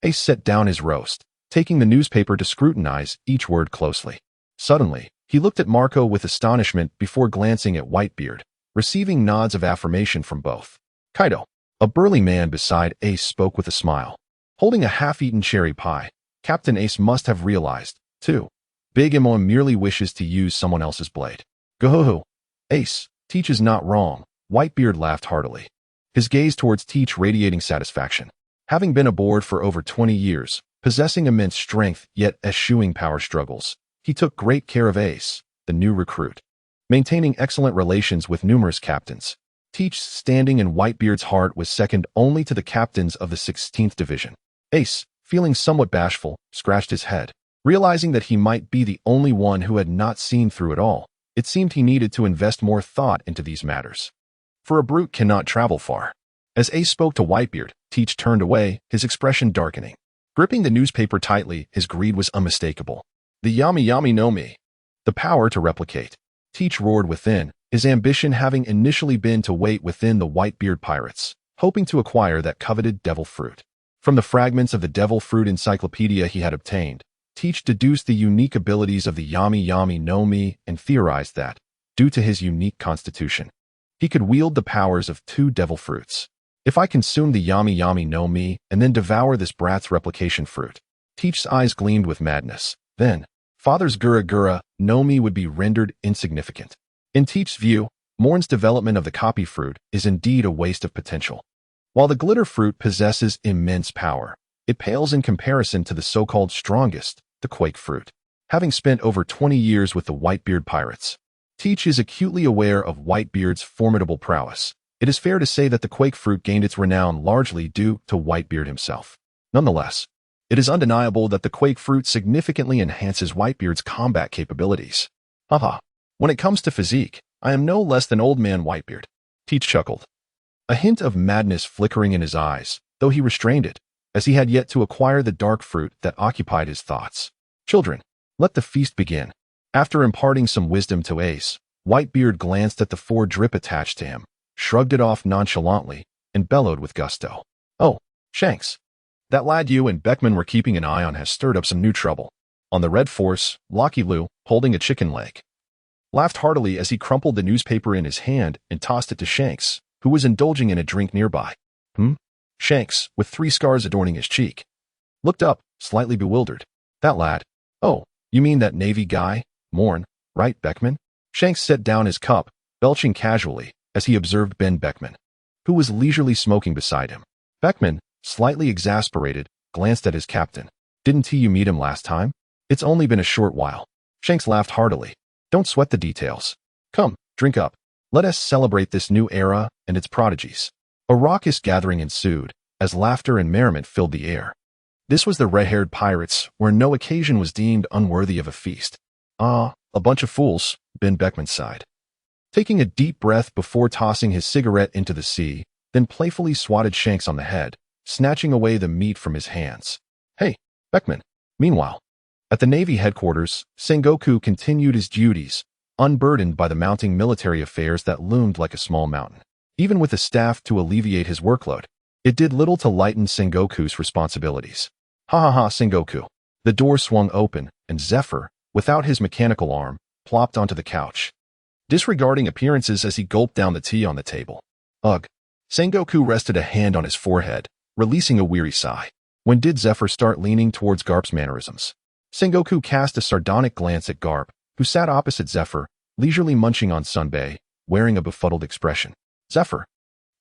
Ace set down his roast, taking the newspaper to scrutinize each word closely. Suddenly, he looked at Marco with astonishment before glancing at Whitebeard, receiving nods of affirmation from both. Kaido, a burly man beside Ace, spoke with a smile. Holding a half-eaten cherry pie, Captain Ace must have realized, too. Big Moen merely wishes to use someone else's blade. Go-ho-ho. Ace, Teach is not wrong. Whitebeard laughed heartily, his gaze towards Teach radiating satisfaction. Having been aboard for over 20 years, possessing immense strength yet eschewing power struggles, he took great care of Ace, the new recruit, maintaining excellent relations with numerous captains. Teach's standing in Whitebeard's heart was second only to the captains of the 16th Division. Ace, feeling somewhat bashful, scratched his head. Realizing that he might be the only one who had not seen through it all, it seemed he needed to invest more thought into these matters. For a brute cannot travel far. As Ace spoke to Whitebeard, Teach turned away, his expression darkening. Gripping the newspaper tightly, his greed was unmistakable. The yami yami no mi. The power to replicate. Teach roared within, his ambition having initially been to wait within the Whitebeard pirates, hoping to acquire that coveted devil fruit. From the fragments of the devil fruit encyclopedia he had obtained, Teach deduced the unique abilities of the yami yami no mi and theorized that, due to his unique constitution, he could wield the powers of 2 devil fruits. If I consume the yami yami no mi and then devour this brat's replication fruit, Teach's eyes gleamed with madness. Then, Father's gura gura no mi would be rendered insignificant. In Teach's view, Moen's development of the copy fruit is indeed a waste of potential. While the glitter fruit possesses immense power, it pales in comparison to the so-called strongest, the quake fruit. Having spent over 20 years with the Whitebeard pirates, Teach is acutely aware of Whitebeard's formidable prowess. It is fair to say that the quake fruit gained its renown largely due to Whitebeard himself. Nonetheless, it is undeniable that the quake fruit significantly enhances Whitebeard's combat capabilities. Haha. When it comes to physique, I am no less than old man Whitebeard. Teach chuckled, a hint of madness flickering in his eyes, though he restrained it, as he had yet to acquire the dark fruit that occupied his thoughts. Children, let the feast begin. After imparting some wisdom to Ace, Whitebeard glanced at the 4 drip attached to him, shrugged it off nonchalantly, and bellowed with gusto. Oh, Shanks. That lad you and Beckman were keeping an eye on has stirred up some new trouble. On the Red Force, Locky Lou, holding a chicken leg, laughed heartily as he crumpled the newspaper in his hand and tossed it to Shanks, who was indulging in a drink nearby. Shanks, with 3 scars adorning his cheek, looked up, slightly bewildered. That lad. Oh, you mean that Navy guy? Moen, right, Beckman? Shanks set down his cup, belching casually, as he observed Ben Beckman, who was leisurely smoking beside him. Beckman, slightly exasperated, glanced at his captain. Didn't you meet him last time? It's only been a short while. Shanks laughed heartily. Don't sweat the details. Come, drink up. Let us celebrate this new era and its prodigies. A raucous gathering ensued, as laughter and merriment filled the air. This was the red-haired pirates, where no occasion was deemed unworthy of a feast. Ah, a bunch of fools, Ben Beckman sighed, taking a deep breath before tossing his cigarette into the sea, then playfully swatted Shanks on the head, snatching away the meat from his hands. Hey, Beckman. Meanwhile, at the Navy headquarters, Sengoku continued his duties, unburdened by the mounting military affairs that loomed like a small mountain. Even with a staff to alleviate his workload, it did little to lighten Sengoku's responsibilities. Ha ha ha, Sengoku. The door swung open, and Zephyr, without his mechanical arm, plopped onto the couch, disregarding appearances as he gulped down the tea on the table. Ugh. Sengoku rested a hand on his forehead, releasing a weary sigh. When did Zephyr start leaning towards Garp's mannerisms? Sengoku cast a sardonic glance at Garp, who sat opposite Zephyr, leisurely munching on sunbae, wearing a befuddled expression. Zephyr,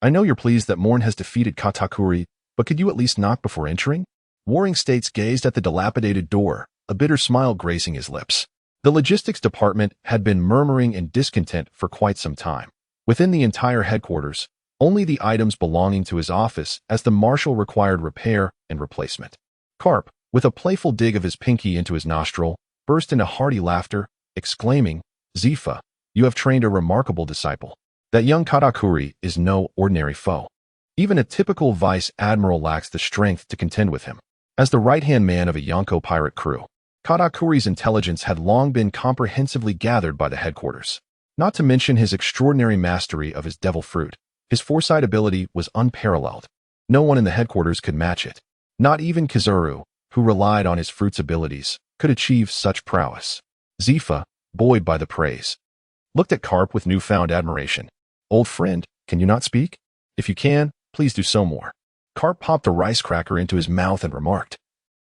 I know you're pleased that Moen has defeated Katakuri, but could you at least knock before entering? Warring States gazed at the dilapidated door, a bitter smile gracing his lips. The logistics department had been murmuring in discontent for quite some time. Within the entire headquarters, only the items belonging to his office as the marshal required repair and replacement. Garp, with a playful dig of his pinky into his nostril, burst into hearty laughter, exclaiming, Zifa, you have trained a remarkable disciple. That young Katakuri is no ordinary foe. Even a typical vice admiral lacks the strength to contend with him. As the right-hand man of a Yonko pirate crew, Katakuri's intelligence had long been comprehensively gathered by the headquarters. Not to mention his extraordinary mastery of his devil fruit, His foresight ability was unparalleled. No one in the headquarters could match it. Not even Kizaru, who relied on his fruit's abilities, could achieve such prowess. Zifa, buoyed by the praise, looked at Karp with newfound admiration. Old friend, can you not speak? If you can, please do so more. Karp popped a rice cracker into his mouth and remarked,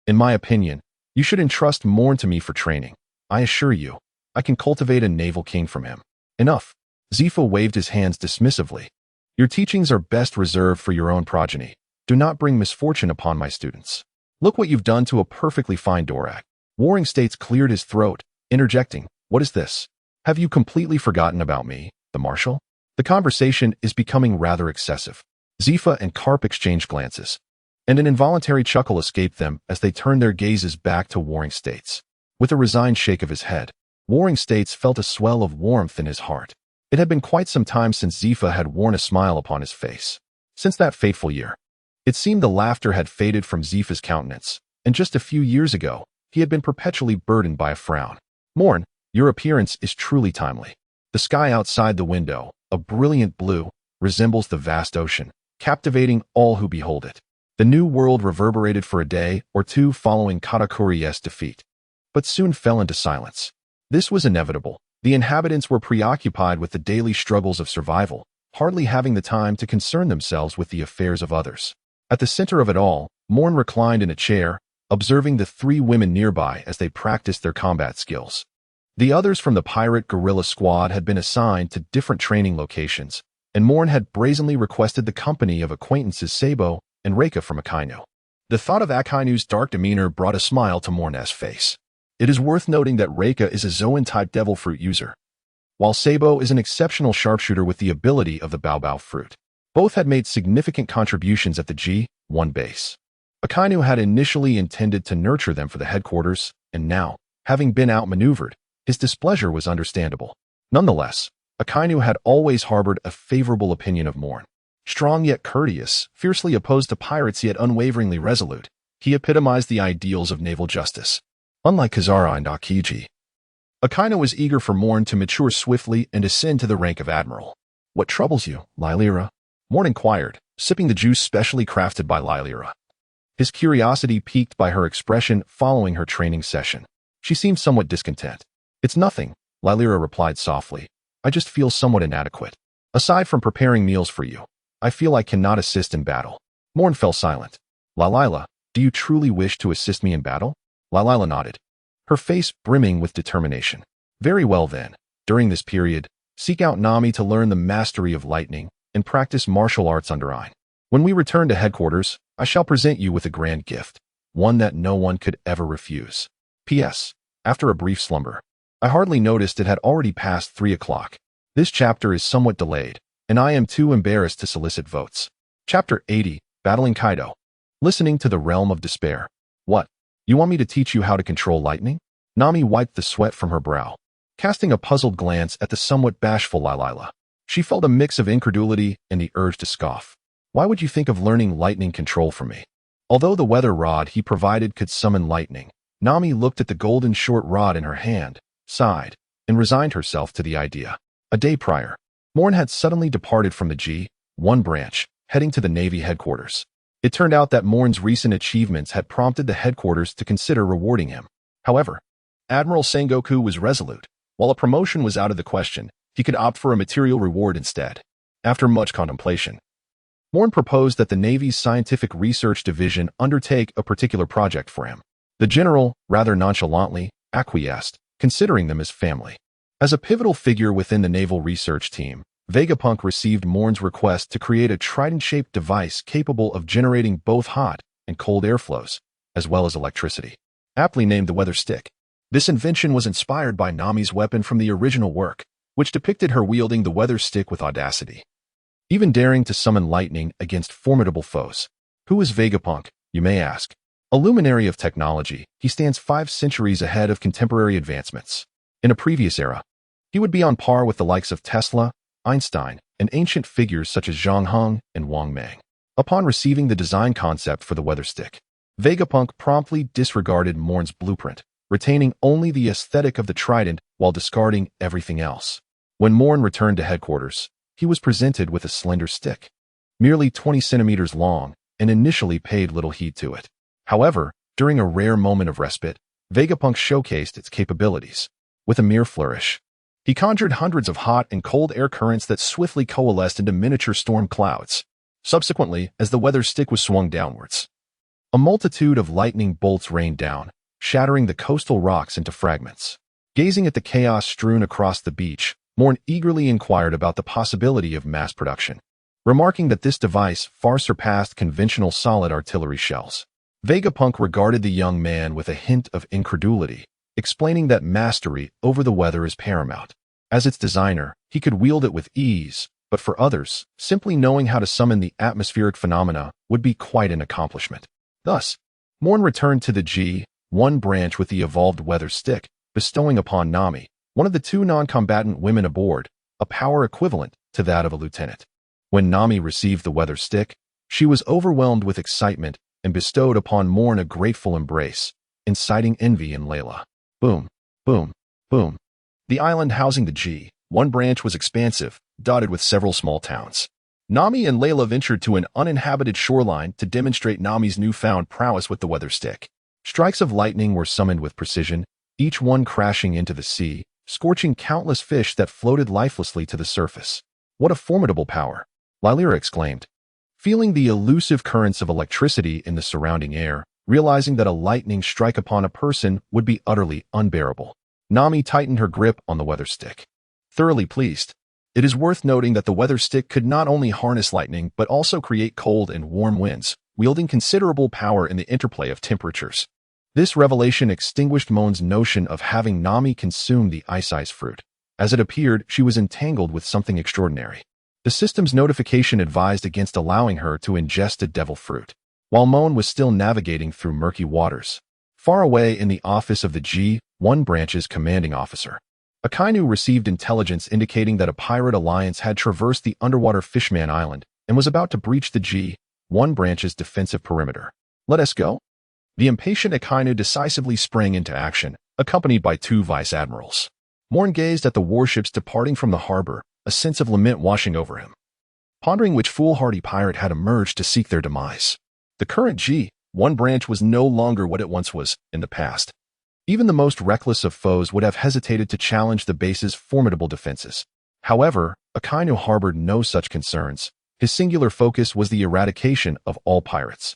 in my opinion, you should entrust Moen to me for training. I assure you, I can cultivate a naval king from him. Enough. Zifa waved his hands dismissively. Your teachings are best reserved for your own progeny. Do not bring misfortune upon my students. Look what you've done to a perfectly fine Dorak. Warring States cleared his throat, interjecting, what is this? Have you completely forgotten about me, the Marshal? The conversation is becoming rather excessive. Zifa and Karp exchanged glances, and an involuntary chuckle escaped them as they turned their gazes back to Warring States. With a resigned shake of his head, Warring States felt a swell of warmth in his heart. It had been quite some time since Zifa had worn a smile upon his face. Since that fateful year, it seemed the laughter had faded from Zifa's countenance, and just a few years ago, he had been perpetually burdened by a frown. Moen, your appearance is truly timely. The sky outside the window, a brilliant blue, resembles the vast ocean, captivating all who behold it. The new world reverberated for a day or two following Katakuri's defeat, but soon fell into silence. This was inevitable. The inhabitants were preoccupied with the daily struggles of survival, hardly having the time to concern themselves with the affairs of others. At the center of it all, Moen reclined in a chair, observing the three women nearby as they practiced their combat skills. The others from the pirate guerrilla squad had been assigned to different training locations, and Moen had brazenly requested the company of acquaintances Sabo and Reika from Akainu. The thought of Akainu's dark demeanor brought a smile to Moen's face. It is worth noting that Reika is a Zoan-type devil fruit user, while Sabo is an exceptional sharpshooter with the ability of the Baobao fruit. Both had made significant contributions at the G1 base. Akainu had initially intended to nurture them for the headquarters, and now, having been outmaneuvered, his displeasure was understandable. Nonetheless, Akainu had always harbored a favorable opinion of Moen. Strong yet courteous, fiercely opposed to pirates yet unwaveringly resolute, he epitomized the ideals of naval justice. Unlike Kizara and Akiji, Akainu was eager for Moen to mature swiftly and ascend to the rank of admiral. What troubles you, Lylira? Moen inquired, sipping the juice specially crafted by Lylira. His curiosity piqued by her expression following her training session. She seemed somewhat discontent. It's nothing, Lylira replied softly. I just feel somewhat inadequate. Aside from preparing meals for you, I feel I cannot assist in battle. Moen fell silent. Lylila, do you truly wish to assist me in battle? Lylila nodded, her face brimming with determination. Very well then, during this period, seek out Nami to learn the mastery of lightning and practice martial arts under Ein. When we return to headquarters, I shall present you with a grand gift, one that no one could ever refuse. P.S. After a brief slumber, I hardly noticed it had already passed 3 o'clock. This chapter is somewhat delayed, and I am too embarrassed to solicit votes. Chapter 80, Battling Kaido. Listening to the Realm of Despair. What? You want me to teach you how to control lightning? Nami wiped the sweat from her brow, casting a puzzled glance at the somewhat bashful Lylila. She felt a mix of incredulity and the urge to scoff. Why would you think of learning lightning control from me? Although the weather rod he provided could summon lightning, Nami looked at the golden short rod in her hand, sighed, and resigned herself to the idea. A day prior, Moen had suddenly departed from the G1 branch, heading to the Navy headquarters. It turned out that Moen's recent achievements had prompted the headquarters to consider rewarding him. However, Admiral Sengoku was resolute. While a promotion was out of the question, he could opt for a material reward instead. After much contemplation, Moen proposed that the Navy's Scientific Research Division undertake a particular project for him. The general, rather nonchalantly, acquiesced, considering them as family. As a pivotal figure within the naval research team, Vegapunk received Moen's request to create a trident-shaped device capable of generating both hot and cold airflows, as well as electricity. Aptly named the Weather Stick, this invention was inspired by Nami's weapon from the original work, which depicted her wielding the Weather Stick with audacity, even daring to summon lightning against formidable foes. Who is Vegapunk, you may ask? A luminary of technology, he stands 5 centuries ahead of contemporary advancements. In a previous era, he would be on par with the likes of Tesla, Einstein, and ancient figures such as Zhang Heng and Wang Meng. Upon receiving the design concept for the Weather Stick, Vegapunk promptly disregarded Moen's blueprint, retaining only the aesthetic of the trident while discarding everything else. When Moen returned to headquarters, he was presented with a slender stick, merely 20 centimeters long, and initially paid little heed to it. However, during a rare moment of respite, Vegapunk showcased its capabilities. With a mere flourish, he conjured hundreds of hot and cold air currents that swiftly coalesced into miniature storm clouds. Subsequently, as the weather stick was swung downwards, a multitude of lightning bolts rained down, shattering the coastal rocks into fragments. Gazing at the chaos strewn across the beach, Moen eagerly inquired about the possibility of mass production, remarking that this device far surpassed conventional solid artillery shells. Vegapunk regarded the young man with a hint of incredulity, explaining that mastery over the weather is paramount. As its designer, he could wield it with ease, but for others, simply knowing how to summon the atmospheric phenomena would be quite an accomplishment. Thus, Moen returned to the G1 branch with the evolved weather stick, bestowing upon Nami, one of the two non-combatant women aboard, a power equivalent to that of a lieutenant. When Nami received the weather stick, she was overwhelmed with excitement and bestowed upon Moen a grateful embrace, inciting envy in Layla. Boom, boom, boom. The island housing the G1 branch was expansive, dotted with several small towns. Nami and Layla ventured to an uninhabited shoreline to demonstrate Nami's newfound prowess with the weather stick. Strikes of lightning were summoned with precision, each one crashing into the sea, scorching countless fish that floated lifelessly to the surface. What a formidable power! Lylira exclaimed. Feeling the elusive currents of electricity in the surrounding air, realizing that a lightning strike upon a person would be utterly unbearable, Nami tightened her grip on the weather stick. Thoroughly pleased. It is worth noting that the weather stick could not only harness lightning but also create cold and warm winds, wielding considerable power in the interplay of temperatures. This revelation extinguished Moen's notion of having Nami consume the ice fruit. As it appeared, she was entangled with something extraordinary. The system's notification advised against allowing her to ingest a devil fruit. While Moen was still navigating through murky waters, far away in the office of the G1 branch's commanding officer, Akainu received intelligence indicating that a pirate alliance had traversed the underwater Fishman Island and was about to breach the G1 branch's defensive perimeter. Let us go? The impatient Akainu decisively sprang into action, accompanied by two vice-admirals. Moen gazed at the warships departing from the harbor, a sense of lament washing over him, pondering which foolhardy pirate had emerged to seek their demise. The current G1 branch was no longer what it once was in the past. Even the most reckless of foes would have hesitated to challenge the base's formidable defenses. However, Akainu harbored no such concerns. His singular focus was the eradication of all pirates.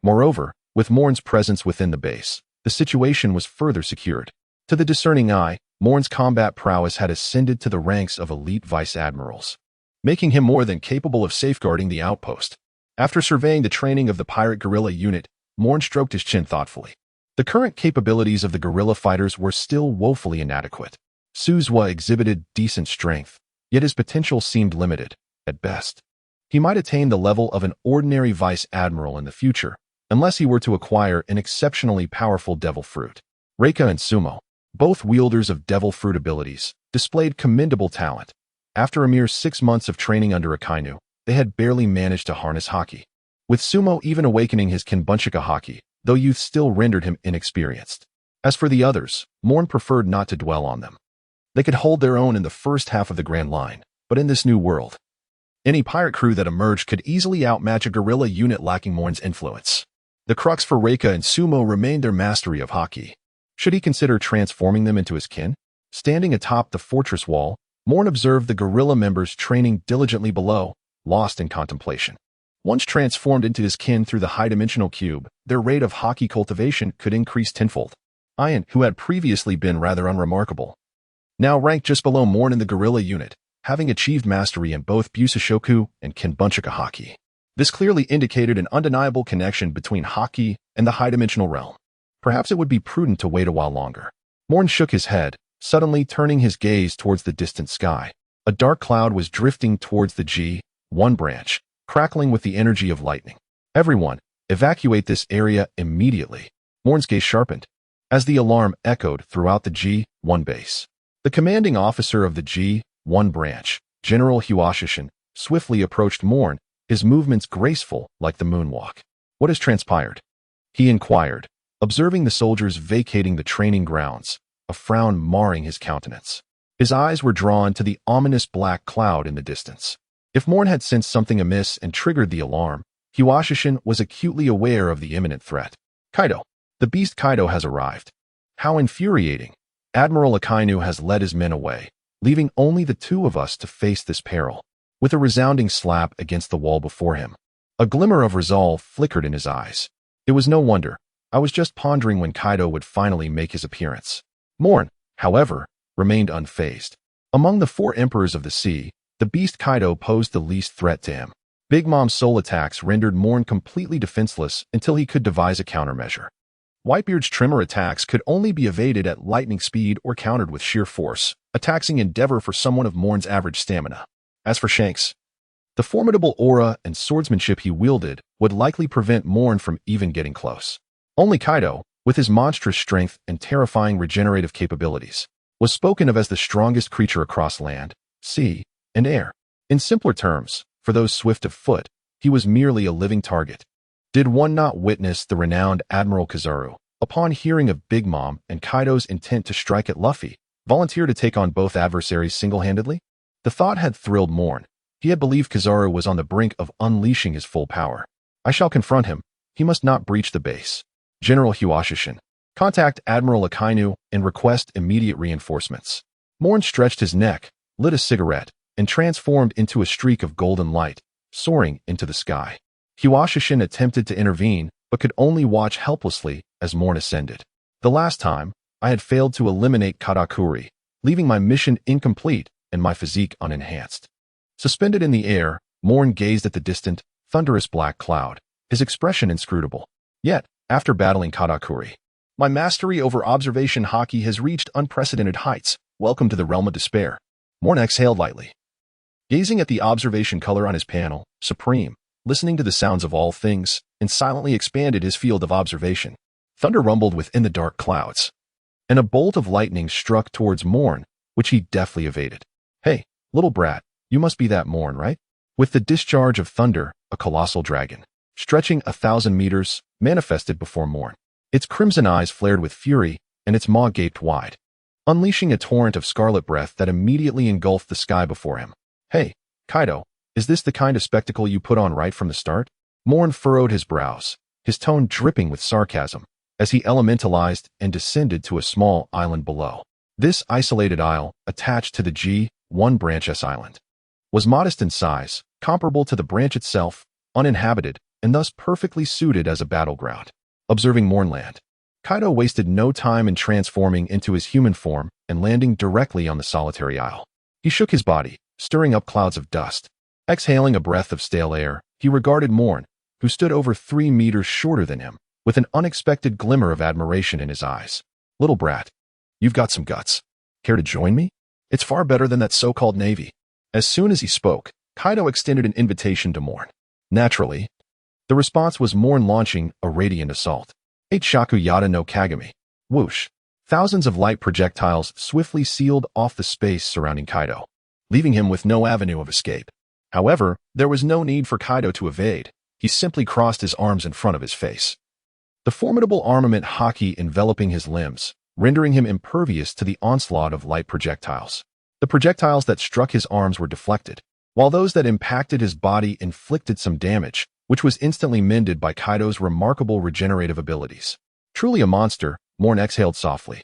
Moreover, with Moen's presence within the base, the situation was further secured. To the discerning eye, Moen's combat prowess had ascended to the ranks of elite vice-admirals, making him more than capable of safeguarding the outpost. After surveying the training of the pirate guerrilla unit, Moen stroked his chin thoughtfully. The current capabilities of the guerrilla fighters were still woefully inadequate. Suzhua exhibited decent strength, yet his potential seemed limited, at best. He might attain the level of an ordinary vice-admiral in the future, unless he were to acquire an exceptionally powerful devil fruit. Reika and Sumo, both wielders of devil fruit abilities, displayed commendable talent. After a mere 6 months of training under Akainu, they had barely managed to harness haki, with Sumo even awakening his Kinbunchika haki, though youth still rendered him inexperienced. As for the others, Moen preferred not to dwell on them. They could hold their own in the first half of the Grand Line, but in this new world, any pirate crew that emerged could easily outmatch a guerrilla unit lacking Moen's influence. The crux for Reika and Sumo remained their mastery of haki. Should he consider transforming them into his kin? Standing atop the fortress wall, Moen observed the guerrilla members training diligently below, lost in contemplation. Once transformed into his kin through the high-dimensional cube, their rate of haki cultivation could increase tenfold. Ian, who had previously been rather unremarkable, now ranked just below Moen in the guerrilla unit, having achieved mastery in both Busashoku and Kinbunchika haki. This clearly indicated an undeniable connection between haki and the high-dimensional realm. Perhaps it would be prudent to wait a while longer. Moen shook his head, suddenly turning his gaze towards the distant sky. A dark cloud was drifting towards the G1 branch, crackling with the energy of lightning. Everyone, evacuate this area immediately. Moen's gaze sharpened, as the alarm echoed throughout the G1 base. The commanding officer of the G1 branch, General Huashishin, swiftly approached Moen, his movements graceful like the moonwalk. What has transpired? He inquired, observing the soldiers vacating the training grounds, a frown marring his countenance. His eyes were drawn to the ominous black cloud in the distance. If Moen had sensed something amiss and triggered the alarm, Hiwashishin was acutely aware of the imminent threat. Kaido. The beast Kaido has arrived. How infuriating. Admiral Akainu has led his men away, leaving only the two of us to face this peril. With a resounding slap against the wall before him, a glimmer of resolve flickered in his eyes. It was no wonder. I was just pondering when Kaido would finally make his appearance. Moen, however, remained unfazed. Among the four emperors of the sea, the beast Kaido posed the least threat to him. Big Mom's soul attacks rendered Moen completely defenseless until he could devise a countermeasure. Whitebeard's trimmer attacks could only be evaded at lightning speed or countered with sheer force, a taxing endeavor for someone of Moen's average stamina. As for Shanks, the formidable aura and swordsmanship he wielded would likely prevent Moen from even getting close. Only Kaido, with his monstrous strength and terrifying regenerative capabilities, was spoken of as the strongest creature across land, sea, and air. In simpler terms, for those swift of foot, he was merely a living target. Did one not witness the renowned Admiral Kizaru, upon hearing of Big Mom and Kaido's intent to strike at Luffy, volunteer to take on both adversaries single-handedly? The thought had thrilled Moen. He had believed Kizaru was on the brink of unleashing his full power. I shall confront him. He must not breach the base. General Hiwashishin, contact Admiral Akainu and request immediate reinforcements. Moen stretched his neck, lit a cigarette, and transformed into a streak of golden light, soaring into the sky. Hiwashishin attempted to intervene, but could only watch helplessly as Moen ascended. The last time, I had failed to eliminate Katakuri, leaving my mission incomplete and my physique unenhanced. Suspended in the air, Moen gazed at the distant, thunderous black cloud, his expression inscrutable. Yet, after battling Katakuri, my mastery over observation haki has reached unprecedented heights. Welcome to the realm of despair. Moen exhaled lightly, gazing at the observation color on his panel, supreme, listening to the sounds of all things, and silently expanded his field of observation. Thunder rumbled within the dark clouds, and a bolt of lightning struck towards Moen, which he deftly evaded. Hey, little brat, you must be that Moen, right? With the discharge of thunder, a colossal dragon, stretching 1,000 meters, manifested before Moen. Its crimson eyes flared with fury, and its maw gaped wide, unleashing a torrent of scarlet breath that immediately engulfed the sky before him. Hey, Kaido, is this the kind of spectacle you put on right from the start? Moen furrowed his brows, his tone dripping with sarcasm, as he elementalized and descended to a small island below. This isolated isle, attached to the G1 branch S Island, was modest in size, comparable to the branch itself, uninhabited, and thus perfectly suited as a battleground. Observing Mournland, Kaido wasted no time in transforming into his human form and landing directly on the solitary isle. He shook his body, stirring up clouds of dust. Exhaling a breath of stale air, he regarded Moen, who stood over 3 meters shorter than him, with an unexpected glimmer of admiration in his eyes. Little brat, you've got some guts. Care to join me? It's far better than that so-called navy. As soon as he spoke, Kaido extended an invitation to Moen. Naturally, the response was Moen launching a radiant assault. Shaku Yada no Kagami. Whoosh. Thousands of light projectiles swiftly sealed off the space surrounding Kaido, leaving him with no avenue of escape. However, there was no need for Kaido to evade. He simply crossed his arms in front of his face, the formidable armament haki enveloping his limbs, rendering him impervious to the onslaught of light projectiles. The projectiles that struck his arms were deflected, while those that impacted his body inflicted some damage, which was instantly mended by Kaido's remarkable regenerative abilities. Truly a monster, Moen exhaled softly,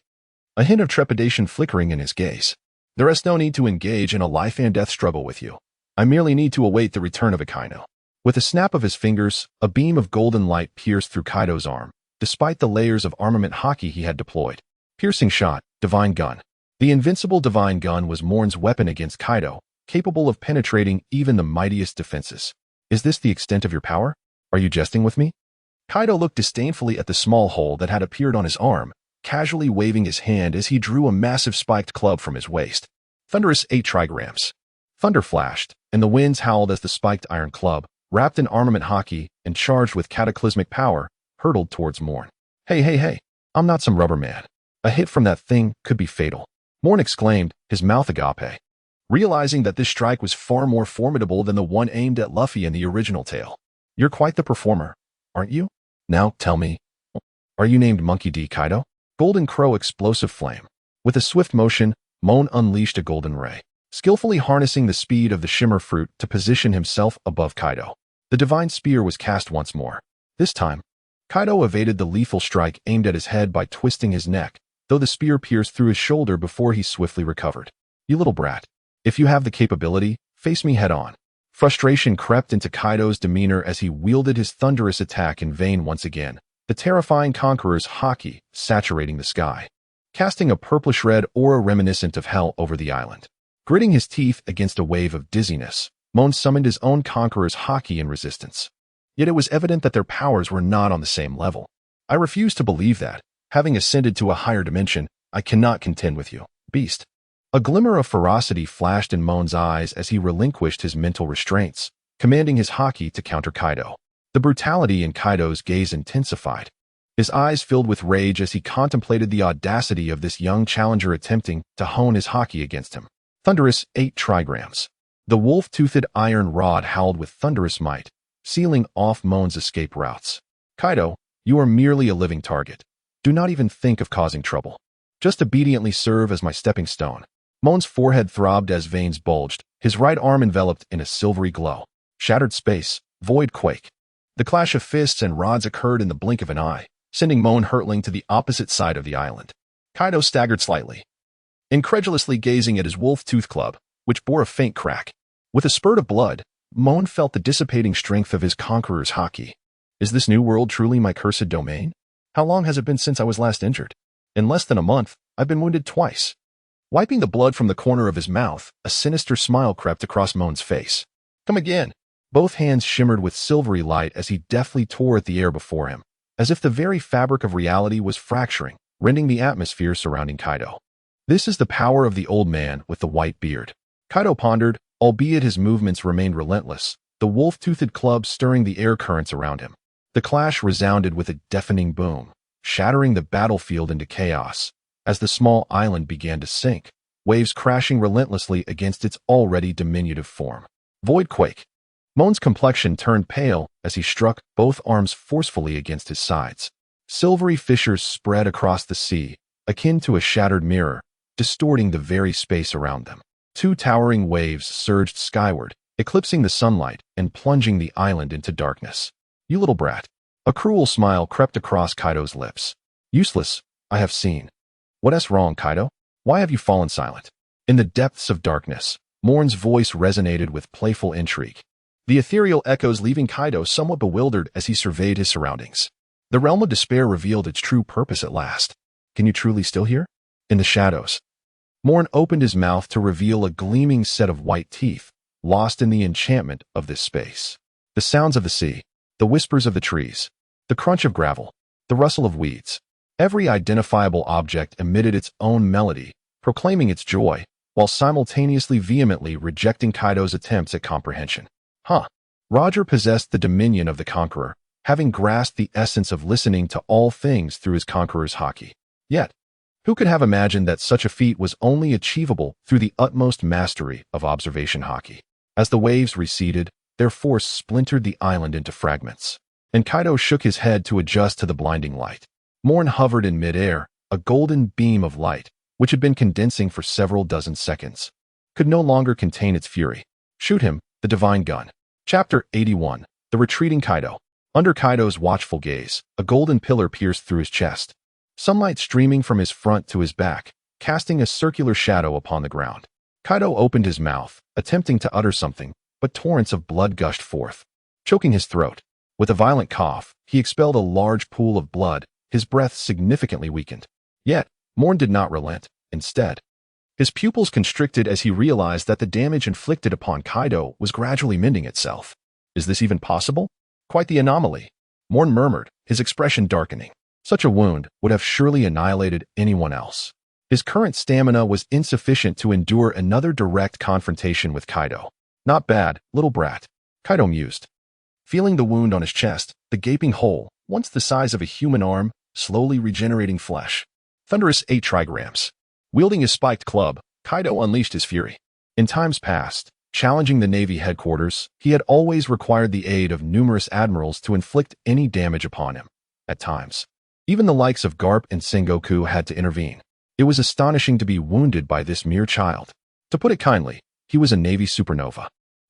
a hint of trepidation flickering in his gaze. There is no need to engage in a life-and-death struggle with you. I merely need to await the return of Akainu. With a snap of his fingers, a beam of golden light pierced through Kaido's arm, despite the layers of armament haki he had deployed. Piercing shot, divine gun. The invincible divine gun was Moen's weapon against Kaido, capable of penetrating even the mightiest defenses. Is this the extent of your power? Are you jesting with me? Kaido looked disdainfully at the small hole that had appeared on his arm, casually waving his hand as he drew a massive spiked club from his waist. Thunderous 8 trigrams. Thunder flashed, and the winds howled as the spiked iron club, wrapped in armament haki and charged with cataclysmic power, hurtled towards Moen. Hey, I'm not some rubber man. A hit from that thing could be fatal. Moen exclaimed, his mouth agape, realizing that this strike was far more formidable than the one aimed at Luffy in the original tale. You're quite the performer, aren't you? Now, tell me, are you named Monkey D. Kaido? Golden Crow explosive flame. With a swift motion, Moen unleashed a golden ray, skillfully harnessing the speed of the shimmer fruit to position himself above Kaido. The divine spear was cast once more. This time, Kaido evaded the lethal strike aimed at his head by twisting his neck, though the spear pierced through his shoulder before he swiftly recovered. "You little brat. If you have the capability, face me head-on." Frustration crept into Kaido's demeanor as he wielded his thunderous attack in vain once again, the terrifying conqueror's haki saturating the sky, casting a purplish-red aura reminiscent of hell over the island. Gritting his teeth against a wave of dizziness, Moen summoned his own conqueror's haki in resistance. Yet it was evident that their powers were not on the same level. "I refuse to believe that, having ascended to a higher dimension, I cannot contend with you, beast." A glimmer of ferocity flashed in Moen's eyes as he relinquished his mental restraints, commanding his haki to counter Kaido. The brutality in Kaido's gaze intensified. His eyes filled with rage as he contemplated the audacity of this young challenger attempting to hone his haki against him. Thunderous 8 trigrams. The wolf-toothed iron rod howled with thunderous might, sealing off Moen's escape routes. "Kaido, you are merely a living target. Do not even think of causing trouble. Just obediently serve as my stepping stone." Moen's forehead throbbed as veins bulged, his right arm enveloped in a silvery glow. Shattered space, void quake. The clash of fists and rods occurred in the blink of an eye, sending Moen hurtling to the opposite side of the island. Kaido staggered slightly, incredulously gazing at his wolf-tooth club, which bore a faint crack. With a spurt of blood, Moen felt the dissipating strength of his conqueror's haki. "Is this new world truly my cursed domain? How long has it been since I was last injured? In less than a month, I've been wounded twice." Wiping the blood from the corner of his mouth, a sinister smile crept across Moen's face. "Come again." Both hands shimmered with silvery light as he deftly tore at the air before him, as if the very fabric of reality was fracturing, rending the atmosphere surrounding Kaido. "This is the power of the old man with the white beard." Kaido pondered, albeit his movements remained relentless, the wolf-toothed club stirring the air currents around him. The clash resounded with a deafening boom, shattering the battlefield into chaos. As the small island began to sink, waves crashing relentlessly against its already diminutive form. Void quake. Moen's complexion turned pale as he struck both arms forcefully against his sides. Silvery fissures spread across the sea, akin to a shattered mirror, distorting the very space around them. 2 towering waves surged skyward, eclipsing the sunlight and plunging the island into darkness. "You little brat." A cruel smile crept across Kaido's lips. "Useless, I have seen." "What's wrong, Kaido? Why have you fallen silent?" In the depths of darkness, Moen's voice resonated with playful intrigue, the ethereal echoes leaving Kaido somewhat bewildered as he surveyed his surroundings. The realm of despair revealed its true purpose at last. "Can you truly still hear?" In the shadows, Moen opened his mouth to reveal a gleaming set of white teeth, lost in the enchantment of this space. The sounds of the sea, the whispers of the trees, the crunch of gravel, the rustle of weeds. Every identifiable object emitted its own melody, proclaiming its joy, while simultaneously vehemently rejecting Kaido's attempts at comprehension. Roger possessed the dominion of the conqueror, having grasped the essence of listening to all things through his conqueror's haki. Yet, who could have imagined that such a feat was only achievable through the utmost mastery of observation haki? As the waves receded, their force splintered the island into fragments, and Kaido shook his head to adjust to the blinding light. Moen hovered in midair, a golden beam of light, which had been condensing for several dozen seconds, could no longer contain its fury. "Shoot him, the divine gun." Chapter 81. The retreating Kaido. Under Kaido's watchful gaze, a golden pillar pierced through his chest, sunlight streaming from his front to his back, casting a circular shadow upon the ground. Kaido opened his mouth, attempting to utter something, but torrents of blood gushed forth, choking his throat. With a violent cough, he expelled a large pool of blood, his breath significantly weakened. Yet, Moen did not relent. Instead, his pupils constricted as he realized that the damage inflicted upon Kaido was gradually mending itself. "Is this even possible?" "Quite the anomaly," Moen murmured, his expression darkening. Such a wound would have surely annihilated anyone else. His current stamina was insufficient to endure another direct confrontation with Kaido. "Not bad, little brat," Kaido mused, feeling the wound on his chest, the gaping hole, once the size of a human arm, slowly regenerating flesh. Thunderous 8 trigrams. Wielding his spiked club, Kaido unleashed his fury. In times past, challenging the Navy headquarters, he had always required the aid of numerous admirals to inflict any damage upon him. At times, even the likes of Garp and Sengoku had to intervene. It was astonishing to be wounded by this mere child. To put it kindly, he was a Navy supernova.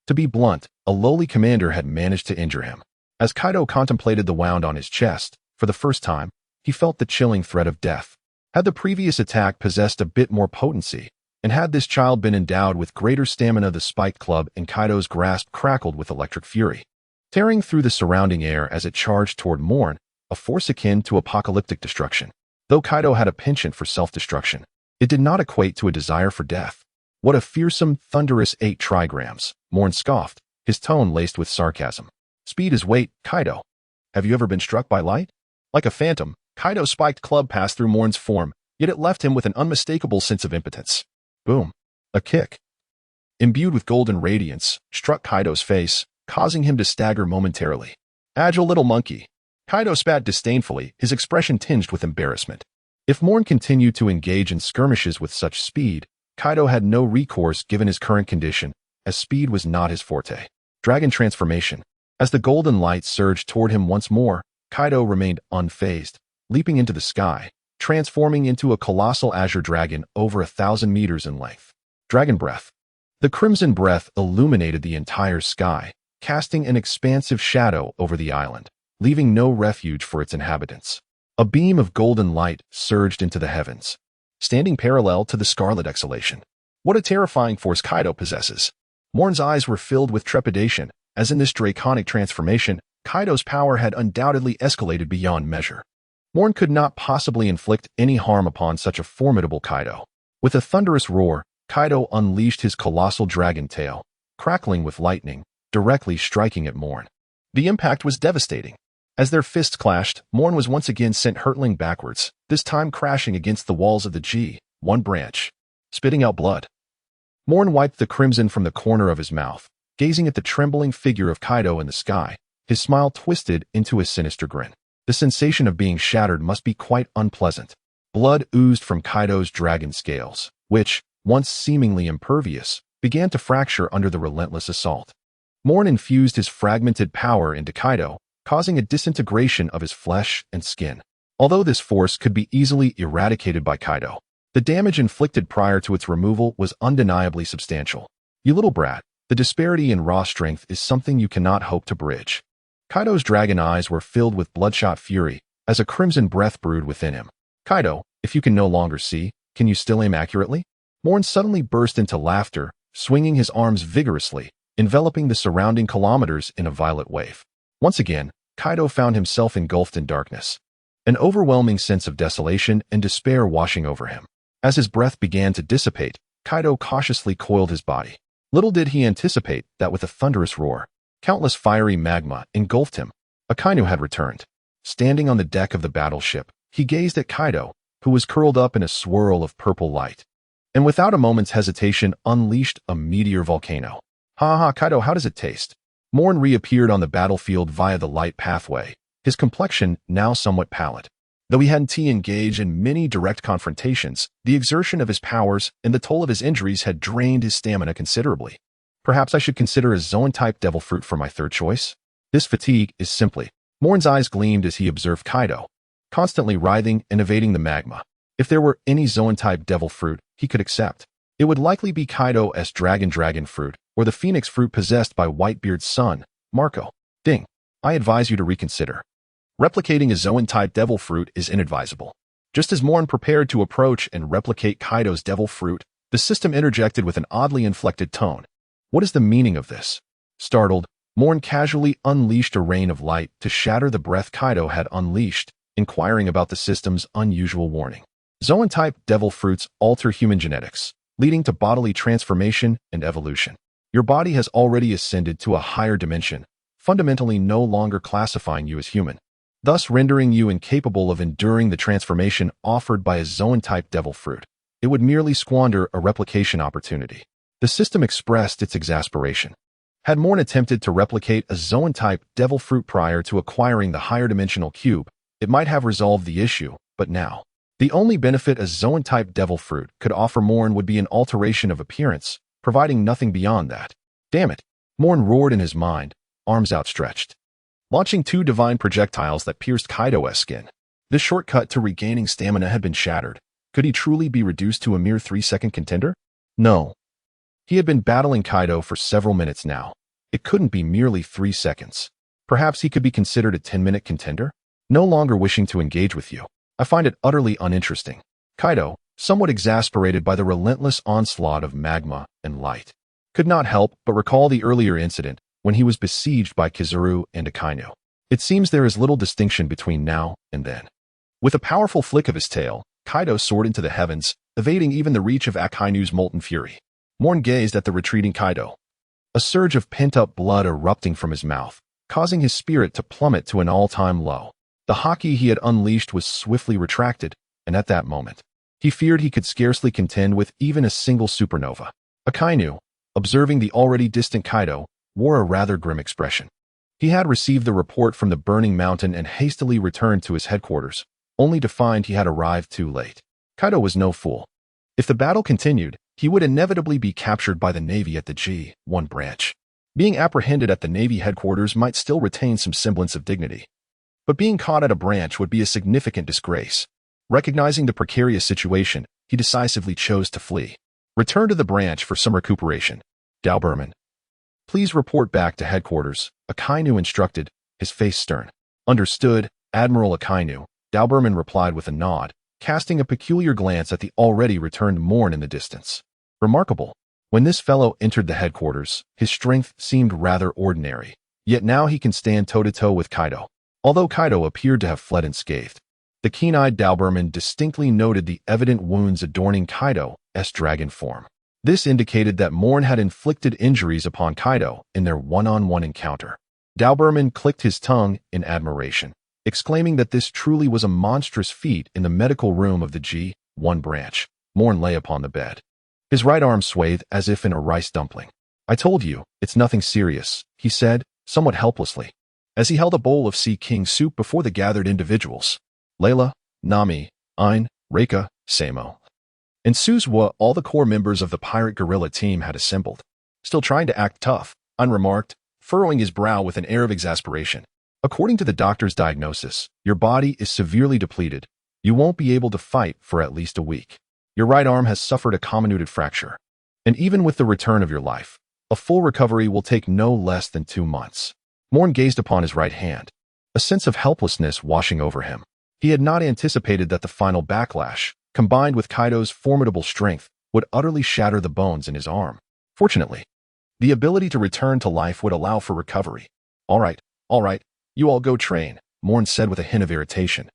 To be blunt, a lowly commander had managed to injure him. As Kaido contemplated the wound on his chest, for the first time, he felt the chilling threat of death. Had the previous attack possessed a bit more potency, and had this child been endowed with greater stamina, the spiked club in Kaido's grasp crackled with electric fury, tearing through the surrounding air as it charged toward Moen, a force akin to apocalyptic destruction. Though Kaido had a penchant for self-destruction, it did not equate to a desire for death. What a fearsome, thunderous 8 trigrams, Moen scoffed, his tone laced with sarcasm. Speed is weight, Kaido. Have you ever been struck by light? Like a phantom, Kaido's spiked club passed through Moen's form, yet it left him with an unmistakable sense of impotence. Boom. A kick, imbued with golden radiance, struck Kaido's face, causing him to stagger momentarily. Agile little monkey. Kaido spat disdainfully, his expression tinged with embarrassment. If Moen continued to engage in skirmishes with such speed, Kaido had no recourse given his current condition, as speed was not his forte. Dragon transformation. As the golden light surged toward him once more, Kaido remained unfazed, leaping into the sky, transforming into a colossal azure dragon over 1,000 meters in length. Dragon breath. The crimson breath illuminated the entire sky, casting an expansive shadow over the island, leaving no refuge for its inhabitants. A beam of golden light surged into the heavens, standing parallel to the scarlet exhalation. What a terrifying force Kaido possesses. Moen's eyes were filled with trepidation, as in this draconic transformation, Kaido's power had undoubtedly escalated beyond measure. Moen could not possibly inflict any harm upon such a formidable Kaido. With a thunderous roar, Kaido unleashed his colossal dragon tail, crackling with lightning, directly striking at Moen. The impact was devastating. As their fists clashed, Moen was once again sent hurtling backwards, this time crashing against the walls of the G1 branch, spitting out blood. Moen wiped the crimson from the corner of his mouth, gazing at the trembling figure of Kaido in the sky, his smile twisted into a sinister grin. The sensation of being shattered must be quite unpleasant. Blood oozed from Kaido's dragon scales, which, once seemingly impervious, began to fracture under the relentless assault. Moen infused his fragmented power into Kaido, causing a disintegration of his flesh and skin. Although this force could be easily eradicated by Kaido, the damage inflicted prior to its removal was undeniably substantial. You little brat, the disparity in raw strength is something you cannot hope to bridge. Kaido's dragon eyes were filled with bloodshot fury as a crimson breath brewed within him. Kaido, if you can no longer see, can you still aim accurately? Moen suddenly burst into laughter, swinging his arms vigorously, enveloping the surrounding kilometers in a violet wave. Once again, Kaido found himself engulfed in darkness, an overwhelming sense of desolation and despair washing over him. As his breath began to dissipate, Kaido cautiously coiled his body. Little did he anticipate that with a thunderous roar, countless fiery magma engulfed him. Akainu had returned. Standing on the deck of the battleship, he gazed at Kaido, who was curled up in a swirl of purple light, and without a moment's hesitation unleashed a meteor volcano. Ha ha, Kaido, how does it taste? Moen reappeared on the battlefield via the light pathway, his complexion now somewhat pallid. Though he hadn't engaged in many direct confrontations, the exertion of his powers and the toll of his injuries had drained his stamina considerably. Perhaps I should consider a Zoan-type devil fruit for my third choice? This fatigue is simply... Moen's eyes gleamed as he observed Kaido, constantly writhing and evading the magma. If there were any Zoan-type devil fruit he could accept, it would likely be Kaido's dragon fruit, or the phoenix fruit possessed by Whitebeard's son, Marco. Ding. I advise you to reconsider. Replicating a Zoan-type devil fruit is inadvisable. Just as Moen prepared to approach and replicate Kaido's devil fruit, the system interjected with an oddly inflected tone. What is the meaning of this? Startled, Moen casually unleashed a rain of light to shatter the breath Kaido had unleashed, inquiring about the system's unusual warning. Zoan-type devil fruits alter human genetics, leading to bodily transformation and evolution. Your body has already ascended to a higher dimension, fundamentally no longer classifying you as human, thus rendering you incapable of enduring the transformation offered by a Zoan-type devil fruit. It would merely squander a replication opportunity. The system expressed its exasperation. Had Moen attempted to replicate a Zoan-type devil fruit prior to acquiring the higher dimensional cube, it might have resolved the issue, but now, the only benefit a Zoan-type devil fruit could offer Moen would be an alteration of appearance, providing nothing beyond that. Damn it! Moen roared in his mind, arms outstretched, launching 2 divine projectiles that pierced Kaido's skin. This shortcut to regaining stamina had been shattered. Could he truly be reduced to a mere 3-second contender? No. He had been battling Kaido for several minutes now. It couldn't be merely 3 seconds. Perhaps he could be considered a 10-minute contender? No longer wishing to engage with you. I find it utterly uninteresting. Kaido, somewhat exasperated by the relentless onslaught of magma and light, could not help but recall the earlier incident when he was besieged by Kizaru and Akainu. It seems there is little distinction between now and then. With a powerful flick of his tail, Kaido soared into the heavens, evading even the reach of Akainu's molten fury. Moen gazed at the retreating Kaido, a surge of pent-up blood erupting from his mouth, causing his spirit to plummet to an all-time low. The haki he had unleashed was swiftly retracted, and at that moment, he feared he could scarcely contend with even a single supernova. Akainu, observing the already distant Kaido, wore a rather grim expression. He had received the report from the burning mountain and hastily returned to his headquarters, only to find he had arrived too late. Kaido was no fool. If the battle continued, he would inevitably be captured by the Navy at the G1 branch. Being apprehended at the Navy headquarters might still retain some semblance of dignity, but being caught at a branch would be a significant disgrace. Recognizing the precarious situation, he decisively chose to flee. Return to the branch for some recuperation. Dalberman, please report back to headquarters, Akainu instructed, his face stern. Understood, Admiral Akainu, Dalberman replied with a nod, casting a peculiar glance at the already returned Moen in the distance. Remarkable. When this fellow entered the headquarters, his strength seemed rather ordinary, yet now he can stand toe-to-toe with Kaido. Although Kaido appeared to have fled unscathed, the keen-eyed Dalberman distinctly noted the evident wounds adorning Kaido's dragon form. This indicated that Moen had inflicted injuries upon Kaido in their one-on-one encounter. Dalberman clicked his tongue in admiration, exclaiming that this truly was a monstrous feat. In the medical room of the G1 branch, Moen lay upon the bed, his right arm swathed as if in a rice dumpling. I told you, it's nothing serious, he said, somewhat helplessly, as he held a bowl of Sea King soup before the gathered individuals. Layla, Nami, Ain, Reika, Samo, and Suzuwa, all the core members of the pirate guerrilla team had assembled. Still trying to act tough, Ain remarked, furrowing his brow with an air of exasperation. According to the doctor's diagnosis, your body is severely depleted. You won't be able to fight for at least a week. Your right arm has suffered a comminuted fracture. And even with the return of your life, a full recovery will take no less than 2 months. Moen gazed upon his right hand, a sense of helplessness washing over him. He had not anticipated that the final backlash, combined with Kaido's formidable strength, would utterly shatter the bones in his arm. Fortunately, the ability to return to life would allow for recovery. All right, you all go train, Moen said with a hint of irritation,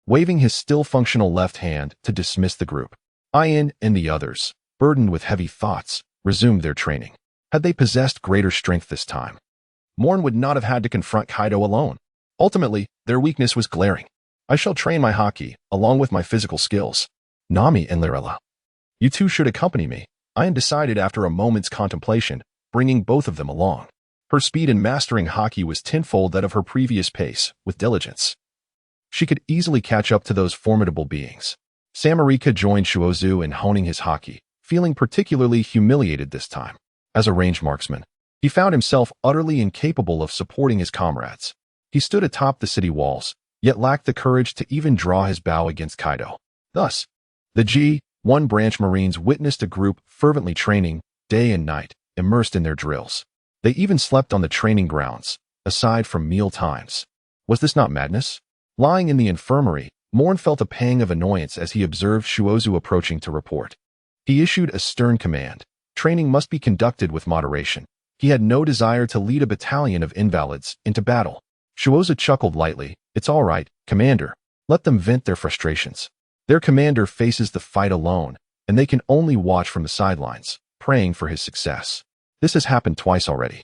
waving his still functional left hand to dismiss the group. Ain and the others, burdened with heavy thoughts, resumed their training. Had they possessed greater strength this time, Moen would not have had to confront Kaido alone. Ultimately, their weakness was glaring. I shall train my haki, along with my physical skills. Nami and Lirella, you two should accompany me, Ain decided after a moment's contemplation, bringing both of them along. Her speed in mastering haki was tenfold that of her previous pace. With diligence, she could easily catch up to those formidable beings. Samarika joined Shuozu in honing his haki, feeling particularly humiliated this time. As a ranged marksman, he found himself utterly incapable of supporting his comrades. He stood atop the city walls, yet lacked the courage to even draw his bow against Kaido. Thus, the G1 branch Marines witnessed a group fervently training, day and night, immersed in their drills. They even slept on the training grounds, aside from meal times. Was this not madness? Lying in the infirmary, Moen felt a pang of annoyance as he observed Shuozu approaching to report. He issued a stern command. Training must be conducted with moderation. He had no desire to lead a battalion of invalids into battle. Shuozu chuckled lightly. It's all right, Commander. Let them vent their frustrations. Their commander faces the fight alone, and they can only watch from the sidelines, praying for his success. This has happened twice already.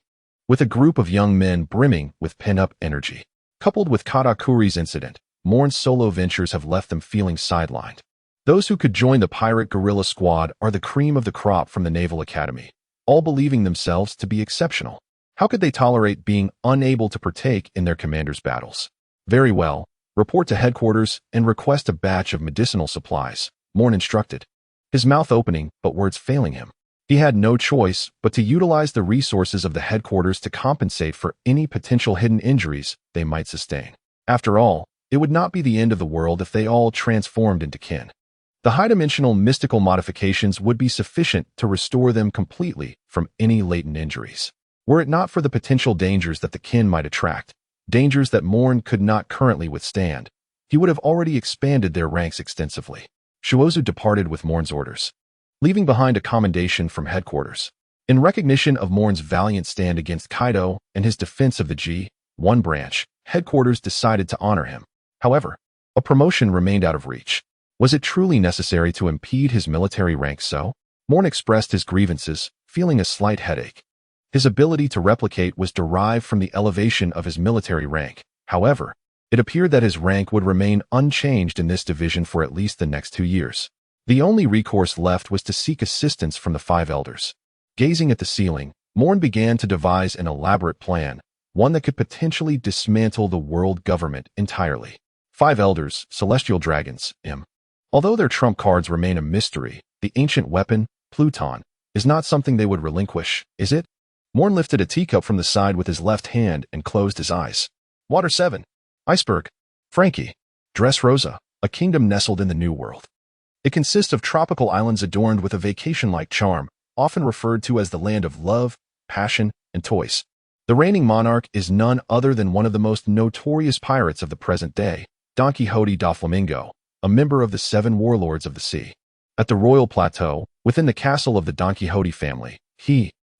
With a group of young men brimming with pent-up energy, coupled with Katakuri's incident, Moen's solo ventures have left them feeling sidelined. Those who could join the pirate guerrilla squad are the cream of the crop from the Naval Academy, all believing themselves to be exceptional. How could they tolerate being unable to partake in their commander's battles? Very well, report to headquarters and request a batch of medicinal supplies, Moen instructed, his mouth opening but words failing him. He had no choice but to utilize the resources of the headquarters to compensate for any potential hidden injuries they might sustain. After all, it would not be the end of the world if they all transformed into kin. The high-dimensional mystical modifications would be sufficient to restore them completely from any latent injuries. Were it not for the potential dangers that the kin might attract, dangers that Moen could not currently withstand, he would have already expanded their ranks extensively. Jiuyue departed with Moen's orders, leaving behind a commendation from headquarters. In recognition of Moen's valiant stand against Kaido and his defense of the G1 branch, headquarters decided to honor him. However, a promotion remained out of reach. Was it truly necessary to impede his military rank so? Moen expressed his grievances, feeling a slight headache. His ability to replicate was derived from the elevation of his military rank. However, it appeared that his rank would remain unchanged in this division for at least the next 2 years. The only recourse left was to seek assistance from the 5 elders. Gazing at the ceiling, Moen began to devise an elaborate plan, one that could potentially dismantle the world government entirely. 5 elders, celestial dragons, Although their trump cards remain a mystery, the ancient weapon, Pluton, is not something they would relinquish, is it? Moen lifted a teacup from the side with his left hand and closed his eyes. Water 7. Iceberg. Frankie. Dressrosa, a kingdom nestled in the New World. It consists of tropical islands adorned with a vacation-like charm, often referred to as the land of love, passion, and toys. The reigning monarch is none other than one of the most notorious pirates of the present day, Don Quixote da Flamingo, a member of the 7 warlords of the sea. At the royal plateau, within the castle of the Don Quixote family,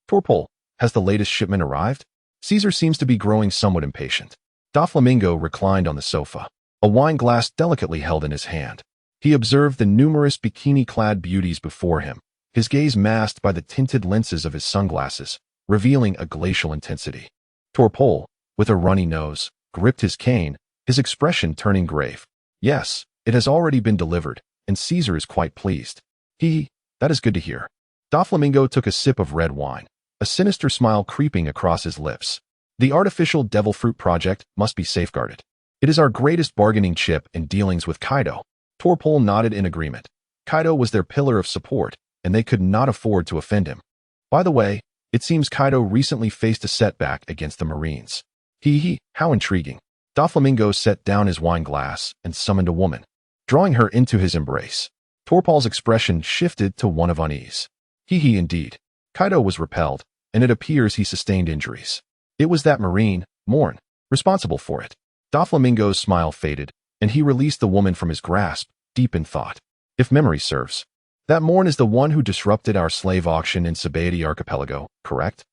Torpol, has the latest shipment arrived? Caesar seems to be growing somewhat impatient. Da Flamingo reclined on the sofa, a wine glass delicately held in his hand. He observed the numerous bikini-clad beauties before him, his gaze masked by the tinted lenses of his sunglasses, revealing a glacial intensity. Torpol, with a runny nose, gripped his cane, his expression turning grave. Yes, it has already been delivered, and Caesar is quite pleased. That is good to hear. Da Flamingo took a sip of red wine, a sinister smile creeping across his lips. The artificial devil fruit project must be safeguarded. It is our greatest bargaining chip in dealings with Kaido. Torpol nodded in agreement. Kaido was their pillar of support, and they could not afford to offend him. By the way, it seems Kaido recently faced a setback against the Marines. How intriguing. Da Flamingo set down his wine glass and summoned a woman, drawing her into his embrace. Torpol's expression shifted to one of unease. Indeed. Kaido was repelled, and it appears he sustained injuries. It was that Marine, Moen, responsible for it. Da Flamingo's smile faded, and he released the woman from his grasp, deep in thought. If memory serves, that Moen is the one who disrupted our slave auction in Sabaody Archipelago, correct?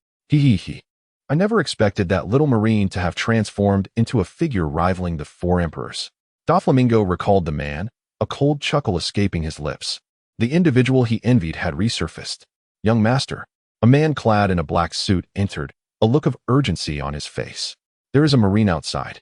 I never expected that little Marine to have transformed into a figure rivaling the 4 emperors. Da Flamingo recalled the man, a cold chuckle escaping his lips. The individual he envied had resurfaced. Young master, a man clad in a black suit entered, a look of urgency on his face. There is a Marine outside.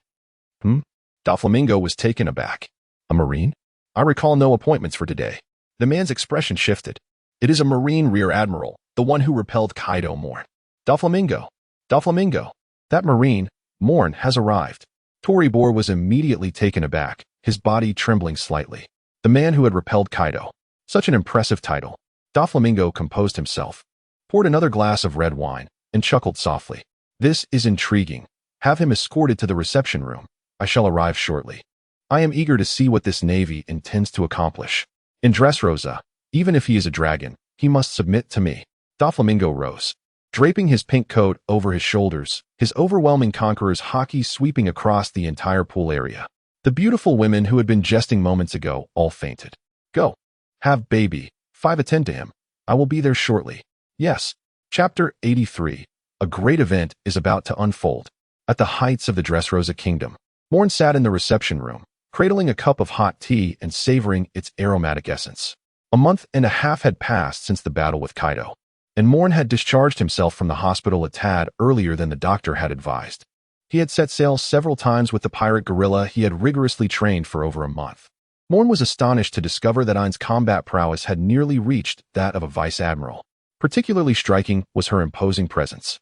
Da Flamingo was taken aback. A Marine? I recall no appointments for today. The man's expression shifted. It is a Marine Rear Admiral, the one who repelled Kaido Moen. Da Flamingo. That Marine, Moen, has arrived. Toribor was immediately taken aback, his body trembling slightly. The man who had repelled Kaido. Such an impressive title. Da Flamingo composed himself, poured another glass of red wine, and chuckled softly. This is intriguing. Have him escorted to the reception room. I shall arrive shortly. I am eager to see what this navy intends to accomplish. In Dressrosa, even if he is a dragon, he must submit to me. Da Flamingo rose, draping his pink coat over his shoulders, his overwhelming conqueror's haki sweeping across the entire pool area. The beautiful women who had been jesting moments ago all fainted. Go. Have baby. 5 attend to him. I will be there shortly. Yes. Chapter 83. A great event is about to unfold. At the heights of the Dressrosa kingdom, Moen sat in the reception room, cradling a cup of hot tea and savoring its aromatic essence. A month and a half had passed since the battle with Kaido, and Moen had discharged himself from the hospital a tad earlier than the doctor had advised. He had set sail several times with the pirate guerrilla he had rigorously trained for over a month. Moen was astonished to discover that Ain's combat prowess had nearly reached that of a vice admiral. Particularly striking was her imposing presence.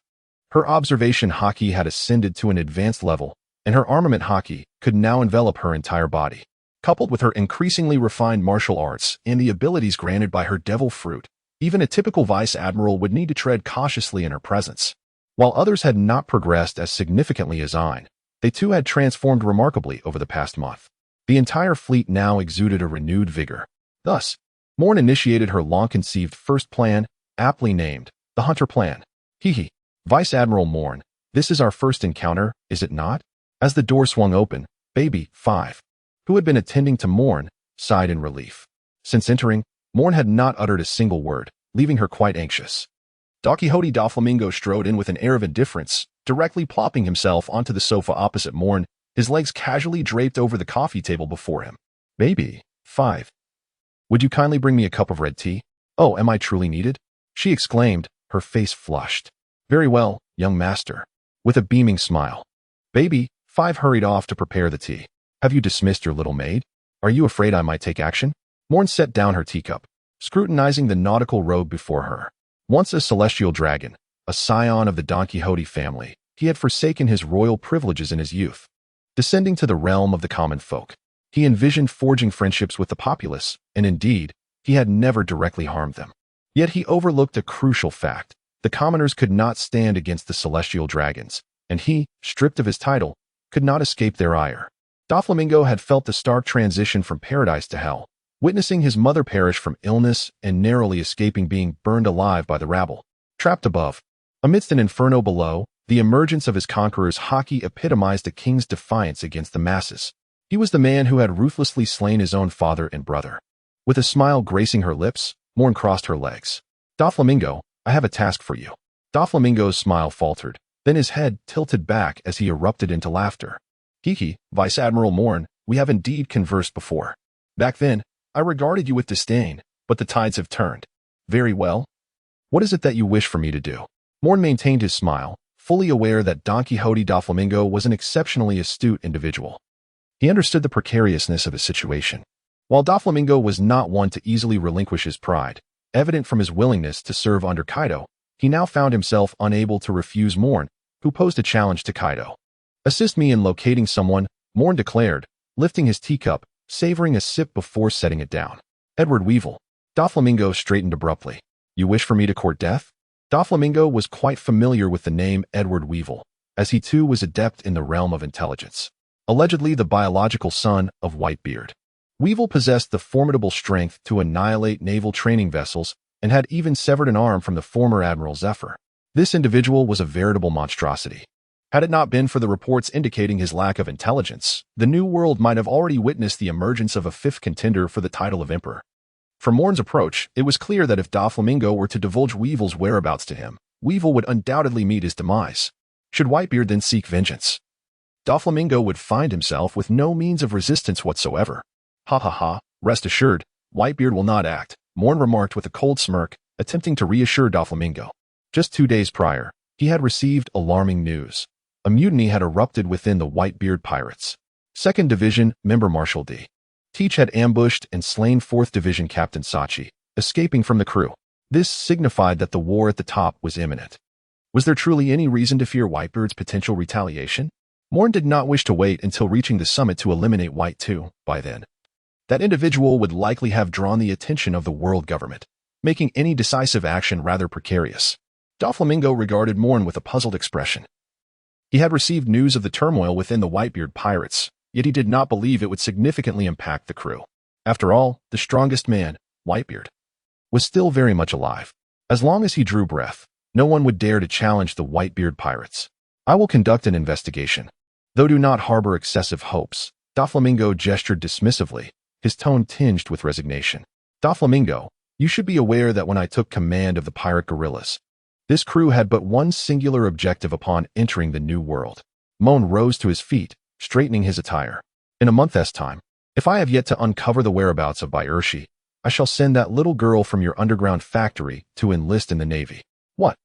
Her observation haki had ascended to an advanced level, and her armament haki could now envelop her entire body. Coupled with her increasingly refined martial arts and the abilities granted by her devil fruit, even a typical vice admiral would need to tread cautiously in her presence. While others had not progressed as significantly as Ain, they too had transformed remarkably over the past month. The entire fleet now exuded a renewed vigor. Thus, Moen initiated her long-conceived first plan, aptly named the Hunter Plan. Hee. Vice Admiral Moen, this is our first encounter, is it not? As the door swung open, Baby 5, who had been attending to Moen, sighed in relief. Since entering, Moen had not uttered a single word, leaving her quite anxious. Don Quixote Doflamingo strode in with an air of indifference, directly plopping himself onto the sofa opposite Moen, his legs casually draped over the coffee table before him. Baby 5. Would you kindly bring me a cup of red tea? Oh, am I truly needed? She exclaimed, her face flushed. Very well, young master. With a beaming smile. Baby 5 hurried off to prepare the tea. Have you dismissed your little maid? Are you afraid I might take action? Moen set down her teacup, scrutinizing the nautical robe before her. Once a celestial dragon, a scion of the Don Quixote family, he had forsaken his royal privileges in his youth. Descending to the realm of the common folk, he envisioned forging friendships with the populace, and indeed, he had never directly harmed them. Yet he overlooked a crucial fact. The commoners could not stand against the celestial dragons, and he, stripped of his title, could not escape their ire. Doflamingo had felt the stark transition from paradise to hell, witnessing his mother perish from illness and narrowly escaping being burned alive by the rabble. Trapped above, amidst an inferno below, the emergence of his conqueror's haki epitomized a king's defiance against the masses. He was the man who had ruthlessly slain his own father and brother. With a smile gracing her lips, Moen crossed her legs. Doflamingo, I have a task for you. Doflamingo's smile faltered, then his head tilted back as he erupted into laughter. Hee, Vice Admiral Moen, we have indeed conversed before. Back then, I regarded you with disdain, but the tides have turned. Very well. What is it that you wish for me to do? Moen maintained his smile, fully aware that Don Quixote Doflamingo was an exceptionally astute individual. He understood the precariousness of his situation. While Doflamingo was not one to easily relinquish his pride, evident from his willingness to serve under Kaido, he now found himself unable to refuse Moen, who posed a challenge to Kaido. Assist me in locating someone, Moen declared, lifting his teacup, savoring a sip before setting it down. Edward Weevil. Doflamingo straightened abruptly. You wish for me to court death? Doflamingo was quite familiar with the name Edward Weevil, as he too was adept in the realm of intelligence. Allegedly the biological son of Whitebeard. Weevil possessed the formidable strength to annihilate naval training vessels and had even severed an arm from the former Admiral Zephyr. This individual was a veritable monstrosity. Had it not been for the reports indicating his lack of intelligence, the New World might have already witnessed the emergence of a fifth contender for the title of Emperor. From Moen's approach, it was clear that if Doflamingo were to divulge Weevil's whereabouts to him, Weevil would undoubtedly meet his demise. Should Whitebeard then seek vengeance, Doflamingo would find himself with no means of resistance whatsoever. Ha, rest assured, Whitebeard will not act, Moen remarked with a cold smirk, attempting to reassure Doflamingo. Just 2 days prior, he had received alarming news. A mutiny had erupted within the Whitebeard pirates. 2nd Division member Marshal D. Teach had ambushed and slain 4th Division Captain Sachi, escaping from the crew. This signified that the war at the top was imminent. Was there truly any reason to fear Whitebeard's potential retaliation? Moen did not wish to wait until reaching the summit to eliminate White too, by then. That individual would likely have drawn the attention of the world government, making any decisive action rather precarious. Doflamingo regarded Moen with a puzzled expression. He had received news of the turmoil within the Whitebeard pirates, yet he did not believe it would significantly impact the crew. After all, the strongest man, Whitebeard, was still very much alive. As long as he drew breath, no one would dare to challenge the Whitebeard pirates. I will conduct an investigation. Though do not harbor excessive hopes, Doflamingo gestured dismissively, his tone tinged with resignation. Doflamingo, you should be aware that when I took command of the pirate guerrillas, this crew had but one singular objective upon entering the New World. Moen rose to his feet, straightening his attire. In a month's time, if I have yet to uncover the whereabouts of Bai Ershi, I shall send that little girl from your underground factory to enlist in the Navy. What?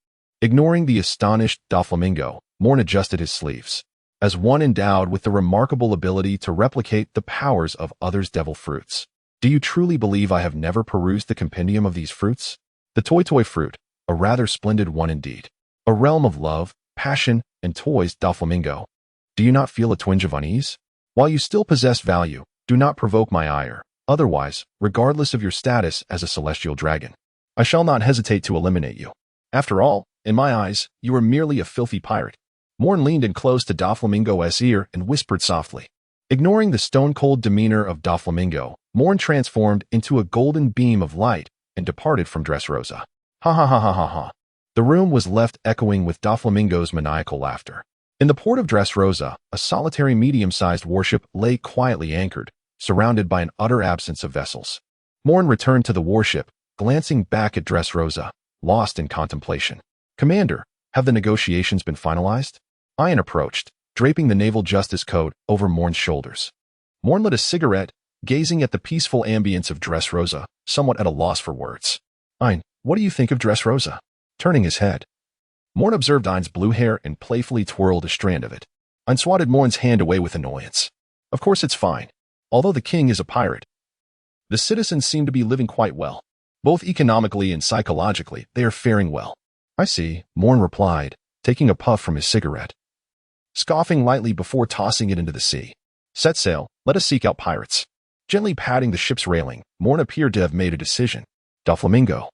Ignoring the astonished Doflamingo, Moen adjusted his sleeves. As one endowed with the remarkable ability to replicate the powers of others' devil fruits. Do you truly believe I have never perused the compendium of these fruits? The toy fruit, a rather splendid one indeed. A realm of love, passion, and toys, Doflamingo. Do you not feel a twinge of unease? While you still possess value, do not provoke my ire. Otherwise, regardless of your status as a celestial dragon, I shall not hesitate to eliminate you. After all, in my eyes, you are merely a filthy pirate. Moen leaned in close to Doflamingo's ear and whispered softly. Ignoring the stone-cold demeanor of Doflamingo, Moen transformed into a golden beam of light and departed from Dressrosa. Ha ha ha ha ha ha. The room was left echoing with Doflamingo's maniacal laughter. In the port of Dressrosa, a solitary medium-sized warship lay quietly anchored, surrounded by an utter absence of vessels. Moen returned to the warship, glancing back at Dressrosa, lost in contemplation. Commander, have the negotiations been finalized? Ian approached, draping the Naval Justice Code over Moen's shoulders. Moen lit a cigarette, gazing at the peaceful ambience of Dressrosa, somewhat at a loss for words. Ian, what do you think of Dressrosa? Turning his head, Moen observed Ian's blue hair and playfully twirled a strand of it. Ian swatted Moen's hand away with annoyance. Of course it's fine. Although the king is a pirate, the citizens seem to be living quite well. Both economically and psychologically, they are faring well. I see, Moen replied, taking a puff from his cigarette. Scoffing lightly before tossing it into the sea. Set sail, let us seek out pirates. Gently patting the ship's railing, Moen appeared to have made a decision. Doflamingo,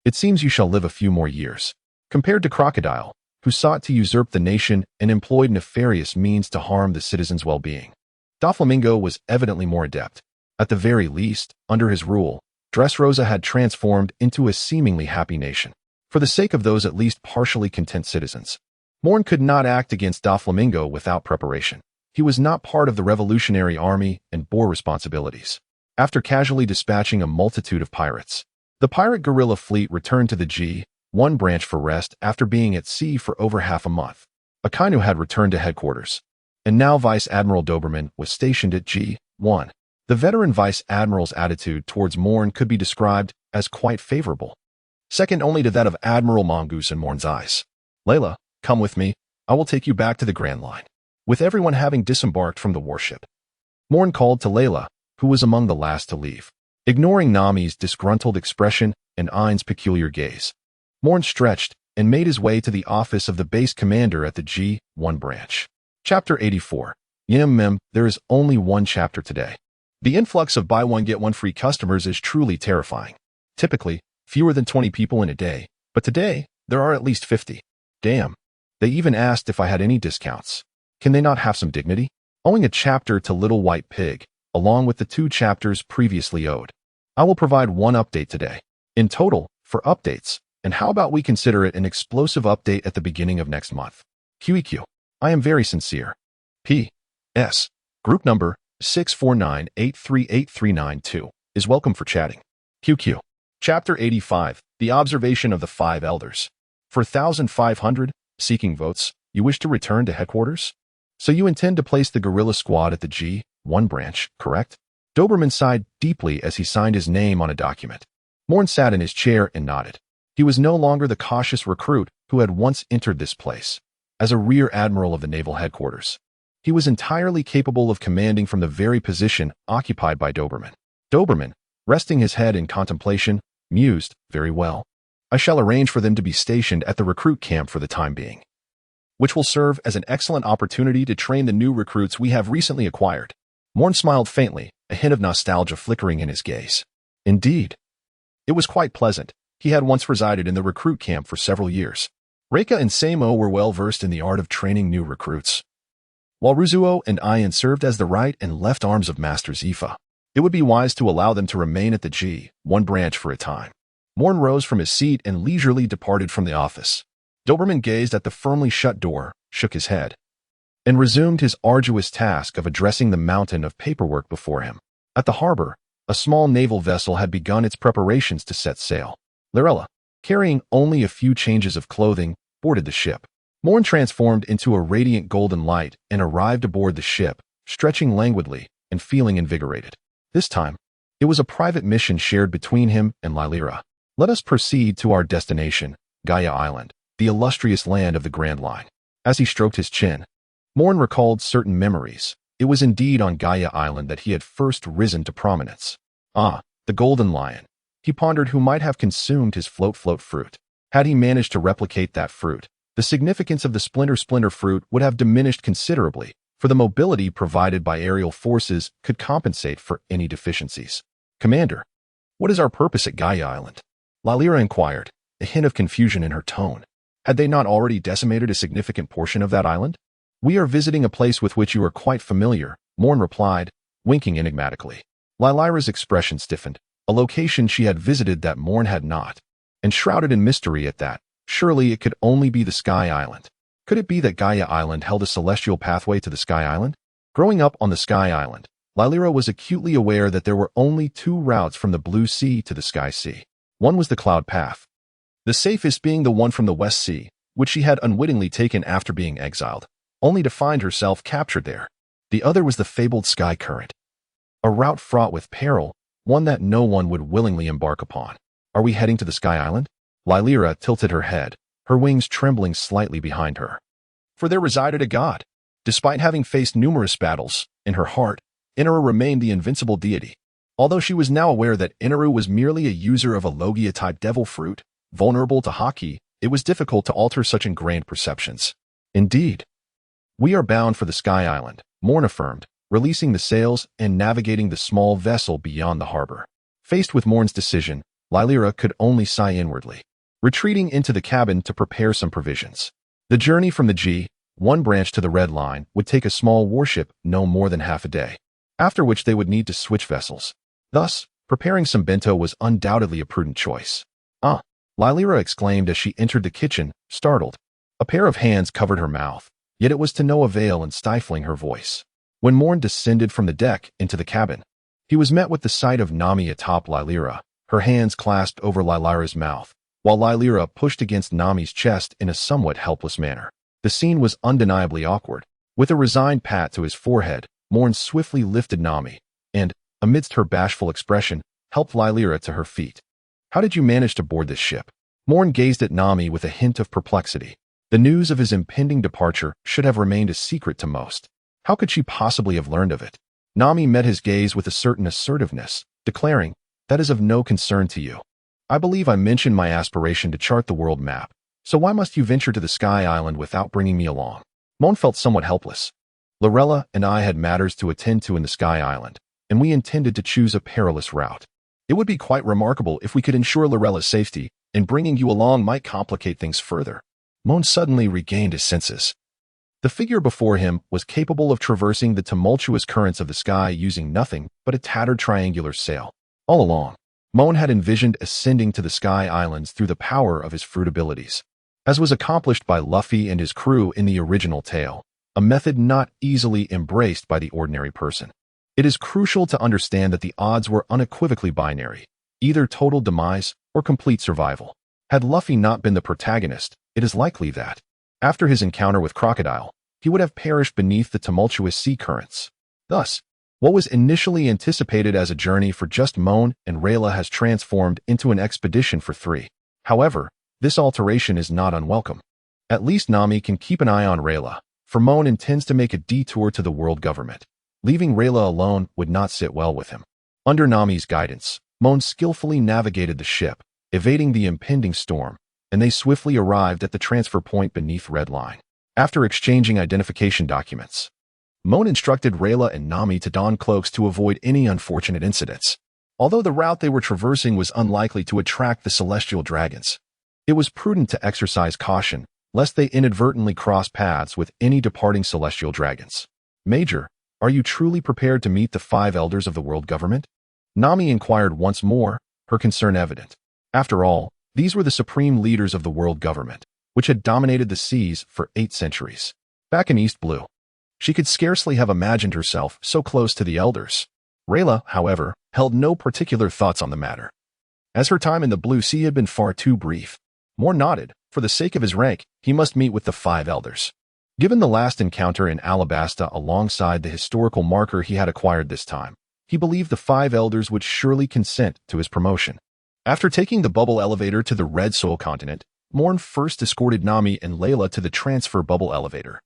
it seems you shall live a few more years. Compared to Crocodile, who sought to usurp the nation and employed nefarious means to harm the citizens' well-being, Doflamingo was evidently more adept. At the very least, under his rule, Dressrosa had transformed into a seemingly happy nation. For the sake of those at least partially content citizens, Moen could not act against Doflamingo without preparation. He was not part of the revolutionary army and bore responsibilities. After casually dispatching a multitude of pirates, the pirate guerrilla fleet returned to the G1 branch for rest after being at sea for over half a month. Akainu had returned to headquarters, and now Vice Admiral Doberman was stationed at G1. The veteran Vice Admiral's attitude towards Moen could be described as quite favorable, second only to that of Admiral Mongoose in Moen's eyes. Layla, come with me. I will take you back to the Grand Line. With everyone having disembarked from the warship, Moen called to Layla, who was among the last to leave. Ignoring Nami's disgruntled expression and Ain's peculiar gaze, Moen stretched and made his way to the office of the base commander at the G1 branch. Chapter 84. There is only one chapter today. The influx of buy one get one free customers is truly terrifying. Typically, fewer than 20 people in a day, but today, there are at least 50. Damn. They even asked if I had any discounts. Can they not have some dignity? Owing a chapter to Little White Pig, along with the 2 chapters previously owed. I will provide one update today. In total, for updates, and how about we consider it an explosive update at the beginning of next month? QEQ. I am very sincere. P.S. Group number 649838392 is welcome for chatting. QQ. Chapter 85. The Observation of the 5 Elders. For 1,500, seeking votes, you wish to return to headquarters? So you intend to place the guerrilla squad at the G1 branch, correct? Doberman sighed deeply as he signed his name on a document. Moen sat in his chair and nodded. He was no longer the cautious recruit who had once entered this place. As a rear admiral of the naval headquarters, he was entirely capable of commanding from the very position occupied by Doberman. Doberman, resting his head in contemplation, mused, very well. I shall arrange for them to be stationed at the recruit camp for the time being, which will serve as an excellent opportunity to train the new recruits we have recently acquired. Moen smiled faintly, a hint of nostalgia flickering in his gaze. Indeed. It was quite pleasant. He had once resided in the recruit camp for several years. Reika and Seimo were well versed in the art of training new recruits, while Ruzuo and Ian served as the right and left arms of Master Zifa. It would be wise to allow them to remain at the G1 branch for a time. Moen rose from his seat and leisurely departed from the office. Doberman gazed at the firmly shut door, shook his head, and resumed his arduous task of addressing the mountain of paperwork before him. At the harbor, a small naval vessel had begun its preparations to set sail. Lorella, carrying only a few changes of clothing, boarded the ship. Moen transformed into a radiant golden light and arrived aboard the ship, stretching languidly and feeling invigorated. This time, it was a private mission shared between him and Lylira. Let us proceed to our destination, Gaia Island, the illustrious land of the Grand Line. As he stroked his chin, Moen recalled certain memories. It was indeed on Gaia Island that he had first risen to prominence. Ah, the Golden Lion. He pondered who might have consumed his float fruit. Had he managed to replicate that fruit, the significance of the splinter fruit would have diminished considerably, for the mobility provided by aerial forces could compensate for any deficiencies. Commander, what is our purpose at Gaia Island? Lylira inquired, a hint of confusion in her tone. Had they not already decimated a significant portion of that island? We are visiting a place with which you are quite familiar, Moen replied, winking enigmatically. Lylyra's expression stiffened, a location she had visited that Moen had not, and shrouded in mystery at that. Surely it could only be the Sky Island. Could it be that Gaia Island held a celestial pathway to the Sky Island? Growing up on the Sky Island, Lylyra was acutely aware that there were only two routes from the Blue Sea to the Sky Sea. One was the Cloud Path, the safest being the one from the West Sea, which she had unwittingly taken after being exiled, only to find herself captured there. The other was the fabled Sky Current, a route fraught with peril, one that no one would willingly embark upon. Are we heading to the Sky Island? Lylyra tilted her head, her wings trembling slightly behind her. For there resided a god. Despite having faced numerous battles, in her heart, Inaru remained the invincible deity. Although she was now aware that Inaru was merely a user of a Logia-type devil fruit, vulnerable to Haki, it was difficult to alter such ingrained perceptions. Indeed, we are bound for the Sky Island, Moen affirmed, releasing the sails and navigating the small vessel beyond the harbor. Faced with Moen's decision, Lylyra could only sigh inwardly, retreating into the cabin to prepare some provisions. The journey from the G1 branch to the Red Line would take a small warship no more than half a day, after which they would need to switch vessels. Thus, preparing some bento was undoubtedly a prudent choice. Lylyra exclaimed as she entered the kitchen, startled. A pair of hands covered her mouth, yet it was to no avail in stifling her voice. When Moen descended from the deck into the cabin, he was met with the sight of Nami atop Lylyra, her hands clasped over Lylyra's mouth, while Lylyra pushed against Nami's chest in a somewhat helpless manner. The scene was undeniably awkward. With a resigned pat to his forehead, Moen swiftly lifted Nami, and, amidst her bashful expression, helped Lylyra to her feet. How did you manage to board this ship? Moen gazed at Nami with a hint of perplexity. The news of his impending departure should have remained a secret to most. How could she possibly have learned of it? Nami met his gaze with a certain assertiveness, declaring, "That is of no concern to you. I believe I mentioned my aspiration to chart the world map, so why must you venture to the Sky Island without bringing me along?" Moen felt somewhat helpless. Lorella and I had matters to attend to in the Sky Island, and we intended to choose a perilous route. It would be quite remarkable if we could ensure Lorella's safety, and bringing you along might complicate things further. Moen suddenly regained his senses. The figure before him was capable of traversing the tumultuous currents of the sky using nothing but a tattered triangular sail. All along, Moen had envisioned ascending to the Sky Islands through the power of his fruit abilities, as was accomplished by Luffy and his crew in the original tale, a method not easily embraced by the ordinary person. It is crucial to understand that the odds were unequivocally binary, either total demise or complete survival. Had Luffy not been the protagonist, it is likely that, after his encounter with Crocodile, he would have perished beneath the tumultuous sea currents. Thus, what was initially anticipated as a journey for just Moen and Rayla has transformed into an expedition for three. However, this alteration is not unwelcome. At least Nami can keep an eye on Rayla, for Moen intends to make a detour to the world government. Leaving Rayla alone would not sit well with him. Under Nami's guidance, Moen skillfully navigated the ship, evading the impending storm, and they swiftly arrived at the transfer point beneath Red Line. After exchanging identification documents, Moen instructed Rayla and Nami to don cloaks to avoid any unfortunate incidents. Although the route they were traversing was unlikely to attract the celestial dragons, it was prudent to exercise caution, lest they inadvertently cross paths with any departing celestial dragons. "Major, are you truly prepared to meet the 5 elders of the world government?" Nami inquired once more, her concern evident. After all, these were the supreme leaders of the world government, which had dominated the seas for 8 centuries. Back in East Blue, she could scarcely have imagined herself so close to the elders. Rayla, however, held no particular thoughts on the matter, as her time in the Blue Sea had been far too brief. Moen nodded. For the sake of his rank, he must meet with the 5 elders. Given the last encounter in Alabasta alongside the historical marker he had acquired this time, he believed the 5 elders would surely consent to his promotion. After taking the bubble elevator to the Red Soul continent, Moen first escorted Nami and Layla to the transfer bubble elevator,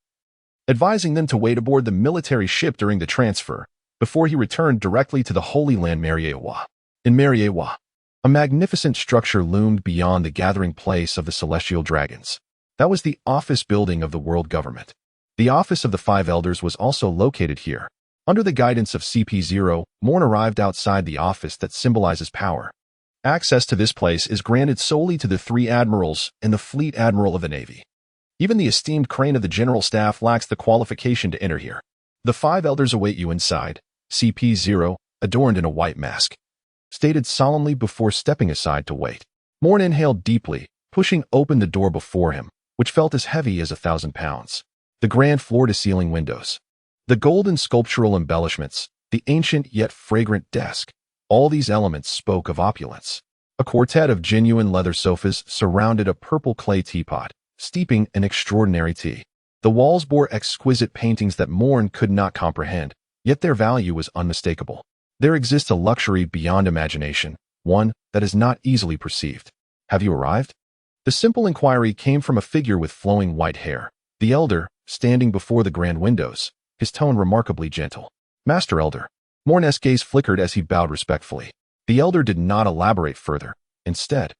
advising them to wait aboard the military ship during the transfer, before he returned directly to the Holy Land Mariewa. In Mariewa, a magnificent structure loomed beyond the gathering place of the celestial dragons. That was the office building of the world government. The office of the 5 elders was also located here. Under the guidance of CP0, Moen arrived outside the office that symbolizes power. Access to this place is granted solely to the 3 admirals and the fleet admiral of the Navy. Even the esteemed crane of the general staff lacks the qualification to enter here. "The 5 elders await you inside," CP0 adorned in a white mask, stated solemnly before stepping aside to wait. Moen inhaled deeply, pushing open the door before him, which felt as heavy as 1,000 pounds. The grand floor-to-ceiling windows, the golden sculptural embellishments, the ancient yet fragrant desk, all these elements spoke of opulence. A quartet of genuine leather sofas surrounded a purple clay teapot, steeping in extraordinary tea. The walls bore exquisite paintings that Moen could not comprehend, yet their value was unmistakable. There exists a luxury beyond imagination, one that is not easily perceived. Have you arrived? The simple inquiry came from a figure with flowing white hair, the elder, standing before the grand windows, his tone remarkably gentle. Master Elder. Moen's gaze flickered as he bowed respectfully. The elder did not elaborate further. Instead,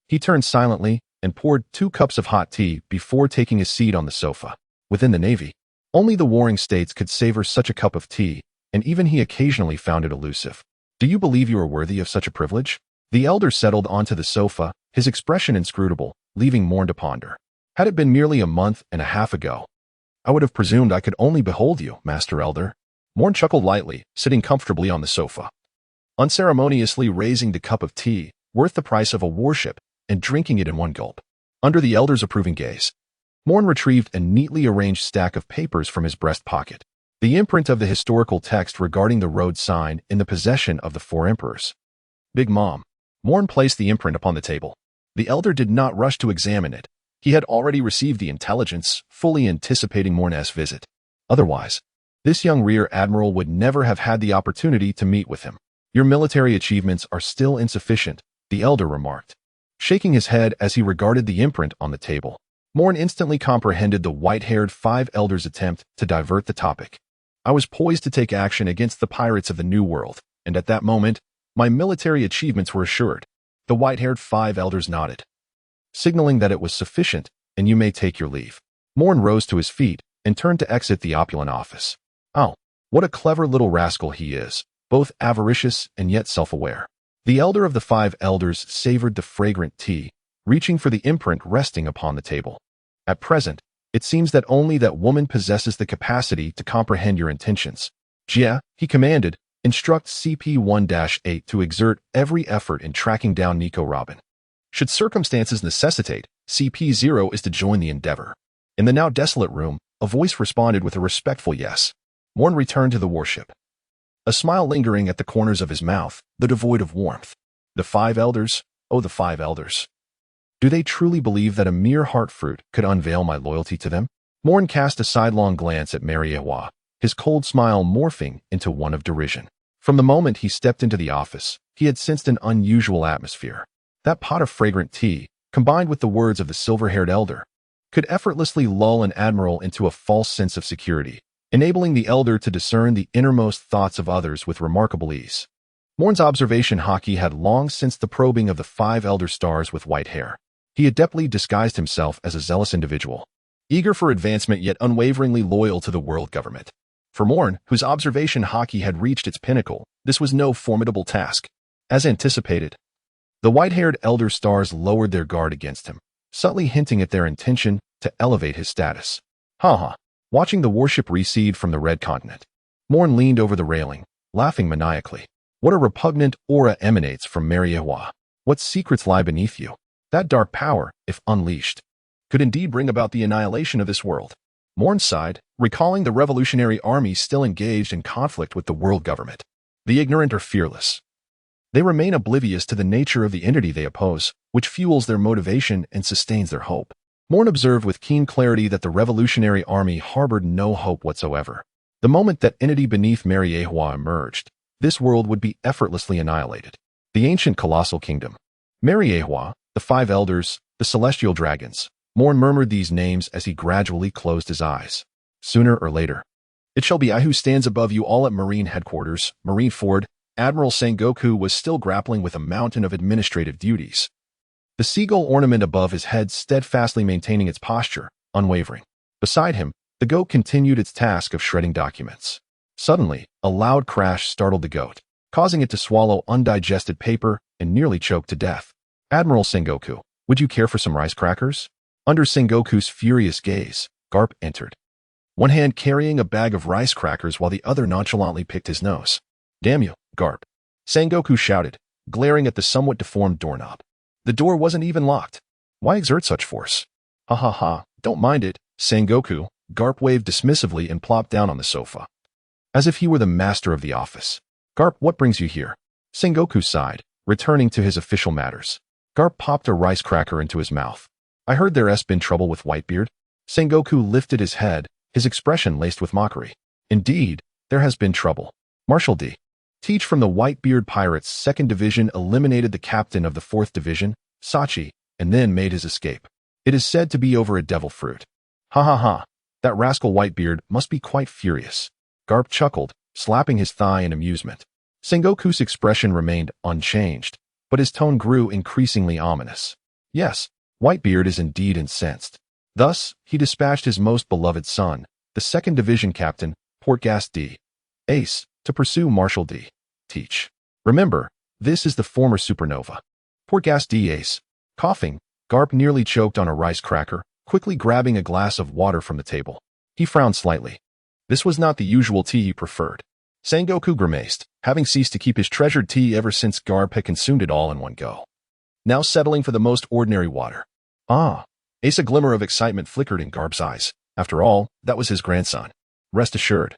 he turned silently and poured 2 cups of hot tea before taking his seat on the sofa. Within the Navy, only the warring states could savor such a cup of tea, and even he occasionally found it elusive. Do you believe you are worthy of such a privilege? The elder settled onto the sofa, his expression inscrutable, leaving Moen to ponder. Had it been merely a month and a half ago, I would have presumed I could only behold you, Master Elder. Moen chuckled lightly, sitting comfortably on the sofa, unceremoniously raising the cup of tea, worth the price of a warship, and drinking it in one gulp. Under the elder's approving gaze, Moen retrieved a neatly arranged stack of papers from his breast pocket, the imprint of the historical text regarding the road sign in the possession of the 4 emperors. Big Mom. Moen placed the imprint upon the table. The elder did not rush to examine it. He had already received the intelligence, fully anticipating Moen's visit. Otherwise, this young rear admiral would never have had the opportunity to meet with him. Your military achievements are still insufficient, the elder remarked, shaking his head as he regarded the imprint on the table. Moen instantly comprehended the white-haired 5 elders' attempt to divert the topic. I was poised to take action against the pirates of the New World, and at that moment, my military achievements were assured. The white-haired 5 elders nodded, signaling that it was sufficient, and you may take your leave. Moen rose to his feet and turned to exit the opulent office. Oh, what a clever little rascal he is, both avaricious and yet self-aware. The elder of the 5 elders savored the fragrant tea, reaching for the imprint resting upon the table. At present, it seems that only that woman possesses the capacity to comprehend your intentions. Jia, he commanded, instruct CP-1-8 to exert every effort in tracking down Nico Robin. Should circumstances necessitate, CP-0 is to join the endeavor. In the now desolate room, a voice responded with a respectful yes. Moen returned to the warship, a smile lingering at the corners of his mouth, though devoid of warmth. The 5 elders, oh the 5 elders. Do they truly believe that a mere heartfruit could unveil my loyalty to them? Moen cast a sidelong glance at Marineford, his cold smile morphing into one of derision. From the moment he stepped into the office, he had sensed an unusual atmosphere. That pot of fragrant tea, combined with the words of the silver-haired elder, could effortlessly lull an admiral into a false sense of security, enabling the elder to discern the innermost thoughts of others with remarkable ease. Moen's observation hockey had long since the probing of the 5 elder stars with white hair. He adeptly disguised himself as a zealous individual, eager for advancement yet unwaveringly loyal to the world government. For Moen, whose observation hockey had reached its pinnacle, this was no formidable task. As anticipated, the white-haired elder stars lowered their guard against him, subtly hinting at their intention to elevate his status. Ha. Watching the warship recede from the red continent, Moen leaned over the railing, laughing maniacally. What a repugnant aura emanates from Marineford. What secrets lie beneath you? That dark power, if unleashed, could indeed bring about the annihilation of this world. Moen sighed, recalling the revolutionary army still engaged in conflict with the world government. The ignorant are fearless. They remain oblivious to the nature of the entity they oppose, which fuels their motivation and sustains their hope. Moen observed with keen clarity that the revolutionary army harbored no hope whatsoever. The moment that entity beneath Marineford emerged, this world would be effortlessly annihilated. The ancient colossal kingdom, Marineford, the 5 elders, the celestial dragons. Moen murmured these names as he gradually closed his eyes. Sooner or later, it shall be I who stands above you all at Marine headquarters, Marineford. Admiral Sengoku was still grappling with a mountain of administrative duties, the seagull ornament above his head steadfastly maintaining its posture, unwavering. Beside him, the goat continued its task of shredding documents. Suddenly, a loud crash startled the goat, causing it to swallow undigested paper and nearly choke to death. Admiral Sengoku, would you care for some rice crackers? Under Sengoku's furious gaze, Garp entered, one hand carrying a bag of rice crackers while the other nonchalantly picked his nose. Damn you, Garp. Sengoku shouted, glaring at the somewhat deformed doorknob. The door wasn't even locked. Why exert such force? Ha ha ha, don't mind it, Sengoku. Garp waved dismissively and plopped down on the sofa, as if he were the master of the office. Garp, what brings you here? Sengoku sighed, returning to his official matters. Garp popped a rice cracker into his mouth. I heard there's been trouble with Whitebeard. Sengoku lifted his head, his expression laced with mockery. Indeed, there has been trouble. Marshal D. Teach from the Whitebeard Pirates' 2nd Division eliminated the captain of the 4th Division, Sachi, and then made his escape. It is said to be over a devil fruit. Ha ha ha, that rascal Whitebeard must be quite furious. Garp chuckled, slapping his thigh in amusement. Sengoku's expression remained unchanged, but his tone grew increasingly ominous. Yes, Whitebeard is indeed incensed. Thus, he dispatched his most beloved son, the 2nd Division Captain, Portgas D. Ace, to pursue Marshal D. Teach. Remember, this is the former supernova. Portgas D. Ace. Coughing, Garp nearly choked on a rice cracker, quickly grabbing a glass of water from the table. He frowned slightly. This was not the usual tea he preferred. Sengoku grimaced, having ceased to keep his treasured tea ever since Garp had consumed it all in one go. Now settling for the most ordinary water. Ah. A glimmer of excitement flickered in Garp's eyes. After all, that was his grandson. Rest assured.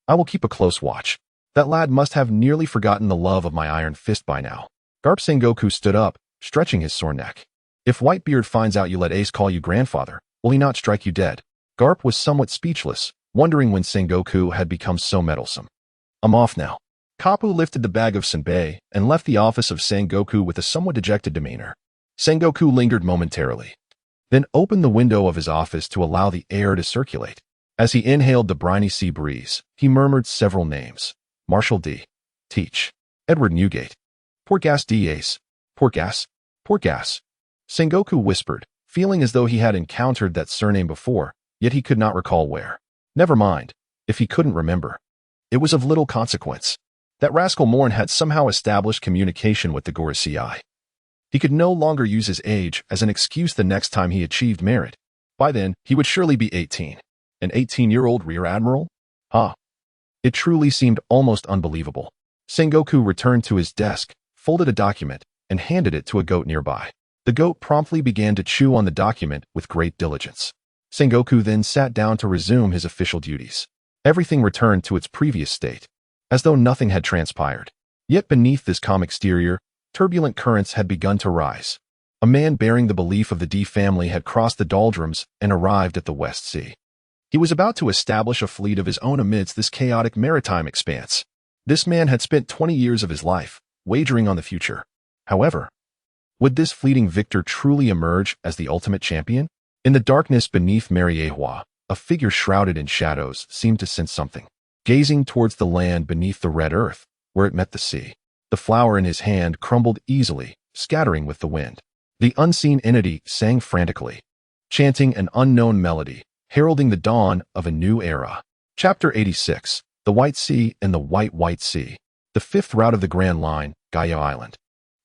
I will keep a close watch. That lad must have nearly forgotten the love of my iron fist by now. Garp. Sengoku stood up, stretching his sore neck. If Whitebeard finds out you let Ace call you grandfather, will he not strike you dead? Garp was somewhat speechless, wondering when Sengoku had become so meddlesome. I'm off now. Kapu lifted the bag of senbei and left the office of Sengoku with a somewhat dejected demeanor. Sengoku lingered momentarily, then opened the window of his office to allow the air to circulate. As he inhaled the briny sea breeze, he murmured several names. Marshal D. Teach. Edward Newgate. Portgas D. Ace. Portgas. Portgas. Sengoku whispered, feeling as though he had encountered that surname before, yet he could not recall where. Never mind, if he couldn't remember. It was of little consequence. That rascal Moen had somehow established communication with the Gorosei. He could no longer use his age as an excuse the next time he achieved merit. By then, he would surely be 18. An 18-year-old rear admiral? Ah. It truly seemed almost unbelievable. Sengoku returned to his desk, folded a document, and handed it to a goat nearby. The goat promptly began to chew on the document with great diligence. Sengoku then sat down to resume his official duties. Everything returned to its previous state, as though nothing had transpired. Yet beneath this calm exterior, turbulent currents had begun to rise. A man bearing the belief of the D family had crossed the doldrums and arrived at the West Sea. He was about to establish a fleet of his own amidst this chaotic maritime expanse. This man had spent 20 years of his life wagering on the future. However, would this fleeting victor truly emerge as the ultimate champion? In the darkness beneath Marineford, a figure shrouded in shadows seemed to sense something. Gazing towards the land beneath the red earth, where it met the sea, the flower in his hand crumbled easily, scattering with the wind. The unseen entity sang frantically, chanting an unknown melody, heralding the dawn of a new era. Chapter 86, The White Sea and the White Sea. The 5th route of the Grand Line, Gaia Island.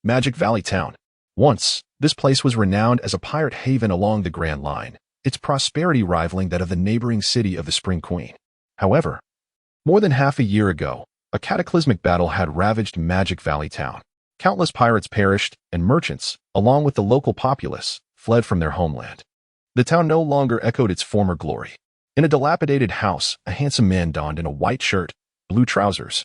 Magic Valley Town. Once, this place was renowned as a pirate haven along the Grand Line, its prosperity rivaling that of the neighboring city of the Spring Queen. However, more than half a year ago, a cataclysmic battle had ravaged Magic Valley Town. Countless pirates perished, and merchants, along with the local populace, fled from their homeland. The town no longer echoed its former glory. In a dilapidated house, a handsome man donned in a white shirt, blue trousers,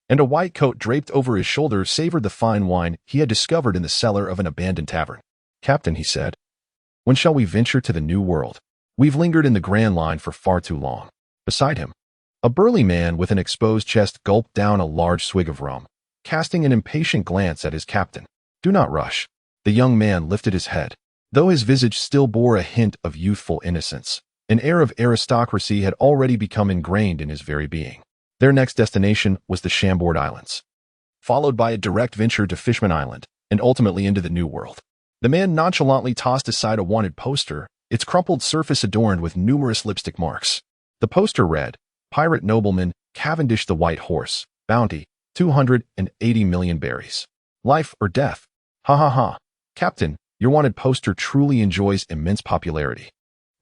and a white coat draped over his shoulders savored the fine wine he had discovered in the cellar of an abandoned tavern. "Captain," he said, "when shall we venture to the New World? We've lingered in the Grand Line for far too long." Beside him, a burly man with an exposed chest gulped down a large swig of rum, casting an impatient glance at his captain. "Do not rush." The young man lifted his head. Though his visage still bore a hint of youthful innocence, an air of aristocracy had already become ingrained in his very being. Their next destination was the Chambord Islands, followed by a direct venture to Fishman Island, and ultimately into the New World. The man nonchalantly tossed aside a wanted poster, its crumpled surface adorned with numerous lipstick marks. The poster read, "Pirate Nobleman, Cavendish the White Horse, Bounty, 280 million berries. Life or death. Ha ha ha. Captain, your wanted poster truly enjoys immense popularity,"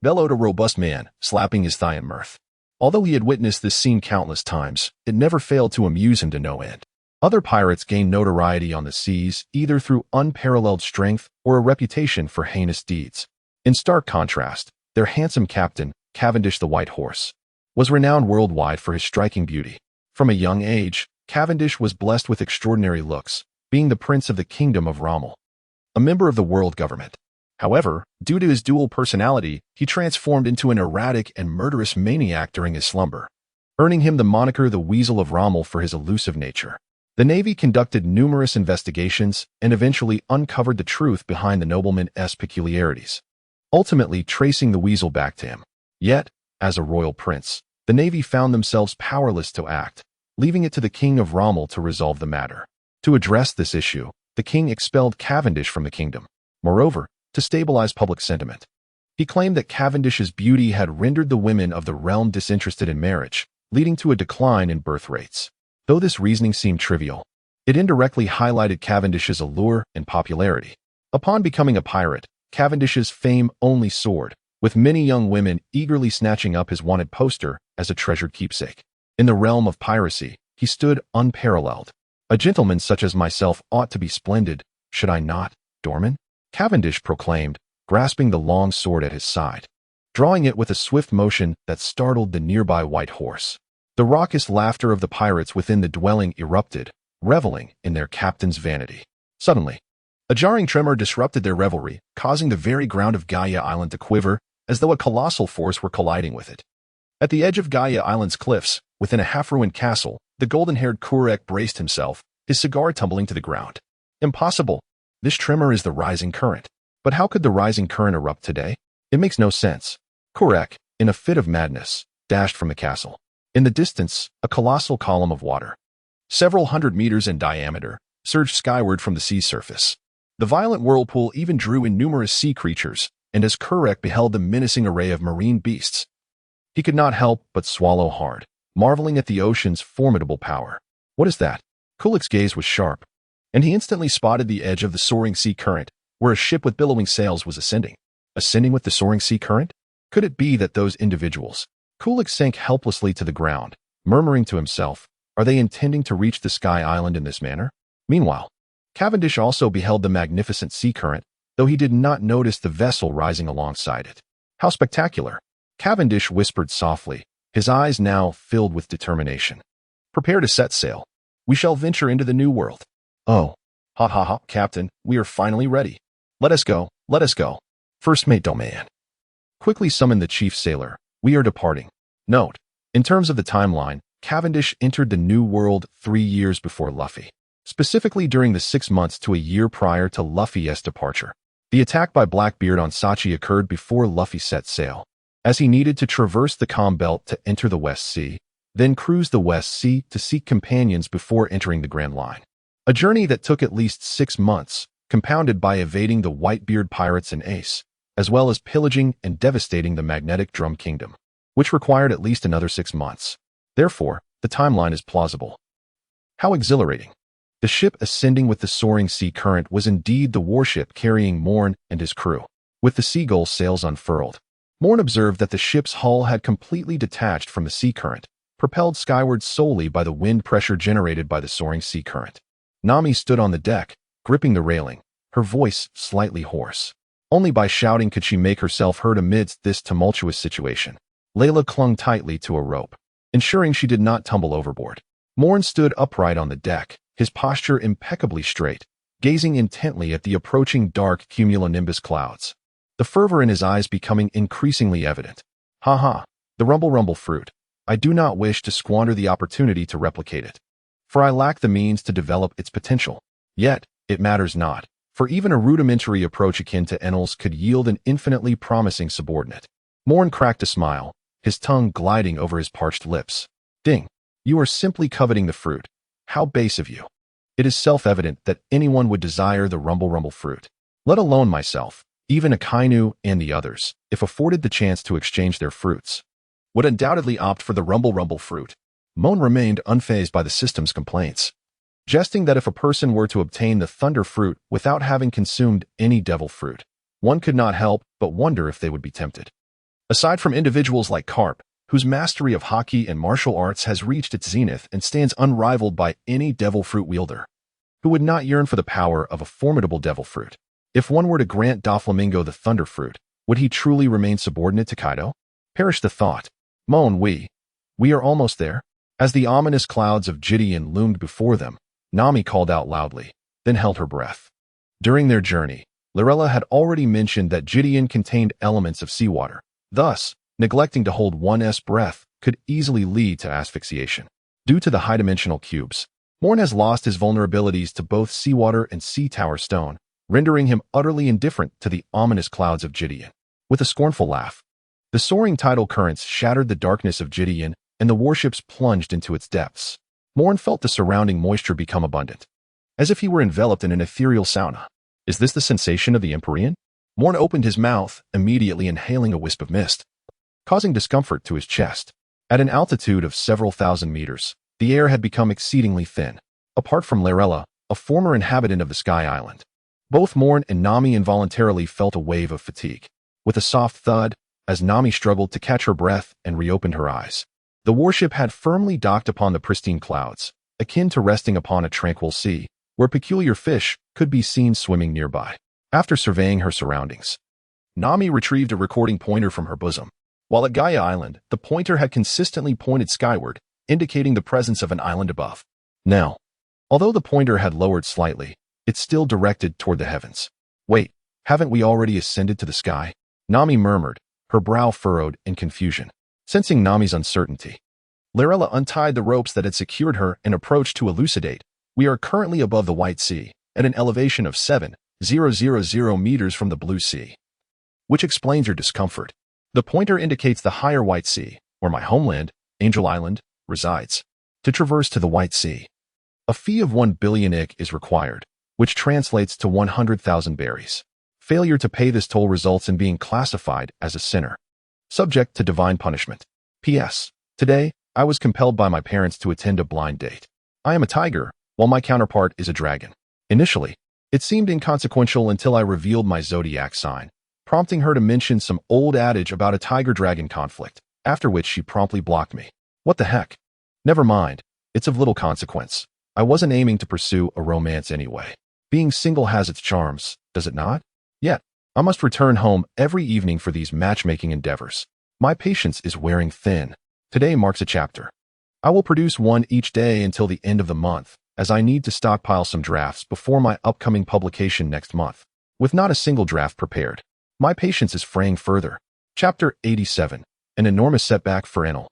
bellowed a robust man, slapping his thigh in mirth. Although he had witnessed this scene countless times, it never failed to amuse him to no end. Other pirates gained notoriety on the seas either through unparalleled strength or a reputation for heinous deeds. In stark contrast, their handsome captain, Cavendish the White Horse, was renowned worldwide for his striking beauty. From a young age, Cavendish was blessed with extraordinary looks, being the prince of the kingdom of Rommel, a member of the world government. However, due to his dual personality, he transformed into an erratic and murderous maniac during his slumber, earning him the moniker the Weasel of Rommel for his elusive nature. The Navy conducted numerous investigations and eventually uncovered the truth behind the nobleman's peculiarities, ultimately tracing the Weasel back to him. Yet, as a royal prince, the Navy found themselves powerless to act, leaving it to the King of Rommel to resolve the matter. To address this issue, the king expelled Cavendish from the kingdom. Moreover, to stabilize public sentiment, he claimed that Cavendish's beauty had rendered the women of the realm disinterested in marriage, leading to a decline in birth rates. Though this reasoning seemed trivial, it indirectly highlighted Cavendish's allure and popularity. Upon becoming a pirate, Cavendish's fame only soared, with many young women eagerly snatching up his wanted poster as a treasured keepsake. In the realm of piracy, he stood unparalleled. A gentleman such as myself ought to be splendid, should I not, Dorman? Cavendish proclaimed, grasping the long sword at his side, drawing it with a swift motion that startled the nearby White Horse. The raucous laughter of the pirates within the dwelling erupted, reveling in their captain's vanity. Suddenly, a jarring tremor disrupted their revelry, causing the very ground of Gaia Island to quiver, as though a colossal force were colliding with it. At the edge of Gaia Island's cliffs, within a half-ruined castle, the golden-haired Kurek braced himself, his cigar tumbling to the ground. Impossible. This tremor is the rising current. But how could the rising current erupt today? It makes no sense. Kurek, in a fit of madness, dashed from the castle. In the distance, a colossal column of water, several hundred meters in diameter, surged skyward from the sea surface. The violent whirlpool even drew in numerous sea creatures, and as Kurek beheld the menacing array of marine beasts, he could not help but swallow hard, marveling at the ocean's formidable power. What is that? Kulik's gaze was sharp, and he instantly spotted the edge of the soaring sea current, where a ship with billowing sails was ascending. Ascending with the soaring sea current? Could it be that those individuals? Kulik sank helplessly to the ground, murmuring to himself, are they intending to reach the Sky Island in this manner? Meanwhile, Cavendish also beheld the magnificent sea current, though he did not notice the vessel rising alongside it. How spectacular! Cavendish whispered softly, his eyes now filled with determination. Prepare to set sail. We shall venture into the new world. Oh, ha ha ha, Captain, we are finally ready. Let us go, let us go. First Mate Moen quickly summoned the chief sailor. We are departing. Note, in terms of the timeline, Cavendish entered the New World 3 years before Luffy, specifically during the 6 months to a year prior to Luffy's departure. The attack by Blackbeard on Sachi occurred before Luffy set sail, as he needed to traverse the calm belt to enter the West Sea, then cruise the West Sea to seek companions before entering the Grand Line. A journey that took at least 6 months, compounded by evading the Whitebeard pirates and Ace, as well as pillaging and devastating the Magnetic Drum Kingdom, which required at least another 6 months. Therefore, the timeline is plausible. How exhilarating! The ship ascending with the soaring sea current was indeed the warship carrying Moen and his crew. With the Seagull's sails unfurled, Moen observed that the ship's hull had completely detached from the sea current, propelled skyward solely by the wind pressure generated by the soaring sea current. Nami stood on the deck, gripping the railing, her voice slightly hoarse. Only by shouting could she make herself heard amidst this tumultuous situation. Layla clung tightly to a rope, ensuring she did not tumble overboard. Moen stood upright on the deck, his posture impeccably straight, gazing intently at the approaching dark cumulonimbus clouds, the fervor in his eyes becoming increasingly evident. Ha ha, the rumble fruit. I do not wish to squander the opportunity to replicate it, for I lack the means to develop its potential. Yet, it matters not, for even a rudimentary approach akin to Enel's could yield an infinitely promising subordinate. Moen cracked a smile, his tongue gliding over his parched lips. Ding, you are simply coveting the fruit. How base of you. It is self-evident that anyone would desire the rumble fruit, let alone myself, even Akainu and the others, if afforded the chance to exchange their fruits, would undoubtedly opt for the rumble fruit. Moen remained unfazed by the system's complaints, jesting that if a person were to obtain the thunder fruit without having consumed any devil fruit, one could not help but wonder if they would be tempted. Aside from individuals like Carp, whose mastery of hockey and martial arts has reached its zenith and stands unrivaled by any devil fruit wielder. Who would not yearn for the power of a formidable devil fruit? If one were to grant Doflamingo the thunder fruit, would he truly remain subordinate to Kaido? Perish the thought. Moen, we are almost there. As the ominous clouds of Jiuyue loomed before them, Nami called out loudly, then held her breath. During their journey, Lorella had already mentioned that Jiuyue contained elements of seawater. Thus, neglecting to hold one's breath could easily lead to asphyxiation. Due to the high-dimensional cubes, Moen has lost his vulnerabilities to both seawater and sea tower stone, rendering him utterly indifferent to the ominous clouds of Jiuyue. With a scornful laugh, the soaring tidal currents shattered the darkness of Jiuyue, and the warships plunged into its depths. Moen felt the surrounding moisture become abundant, as if he were enveloped in an ethereal sauna. Is this the sensation of the Empyrean? Moen opened his mouth, immediately inhaling a wisp of mist, causing discomfort to his chest. At an altitude of several thousand meters, the air had become exceedingly thin. Apart from Lorella, a former inhabitant of the Sky Island, both Moen and Nami involuntarily felt a wave of fatigue. With a soft thud, as Nami struggled to catch her breath and reopened her eyes, the warship had firmly docked upon the pristine clouds, akin to resting upon a tranquil sea, where peculiar fish could be seen swimming nearby. After surveying her surroundings, Nami retrieved a recording pointer from her bosom. While at Gaia Island, the pointer had consistently pointed skyward, indicating the presence of an island above. Now, although the pointer had lowered slightly, it still directed toward the heavens. Wait, haven't we already ascended to the sky? Nami murmured, her brow furrowed in confusion. Sensing Nami's uncertainty, Lorella untied the ropes that had secured her and approached to elucidate. We are currently above the White Sea, at an elevation of 7,000 meters from the Blue Sea. Which explains your discomfort. The pointer indicates the higher White Sea, where my homeland, Angel Island, resides. To traverse to the White Sea, a fee of 1 billion ik is required, which translates to 100,000 berries. Failure to pay this toll results in being classified as a sinner, subject to divine punishment. P.S. Today, I was compelled by my parents to attend a blind date. I am a tiger, while my counterpart is a dragon. Initially, it seemed inconsequential until I revealed my zodiac sign, prompting her to mention some old adage about a tiger-dragon conflict, after which she promptly blocked me. What the heck? Never mind, it's of little consequence. I wasn't aiming to pursue a romance anyway. Being single has its charms, does it not? Yet, I must return home every evening for these matchmaking endeavors. My patience is wearing thin. Today marks a chapter. I will produce one each day until the end of the month, as I need to stockpile some drafts before my upcoming publication next month. With not a single draft prepared, my patience is fraying further. Chapter 87. An enormous setback for Enel.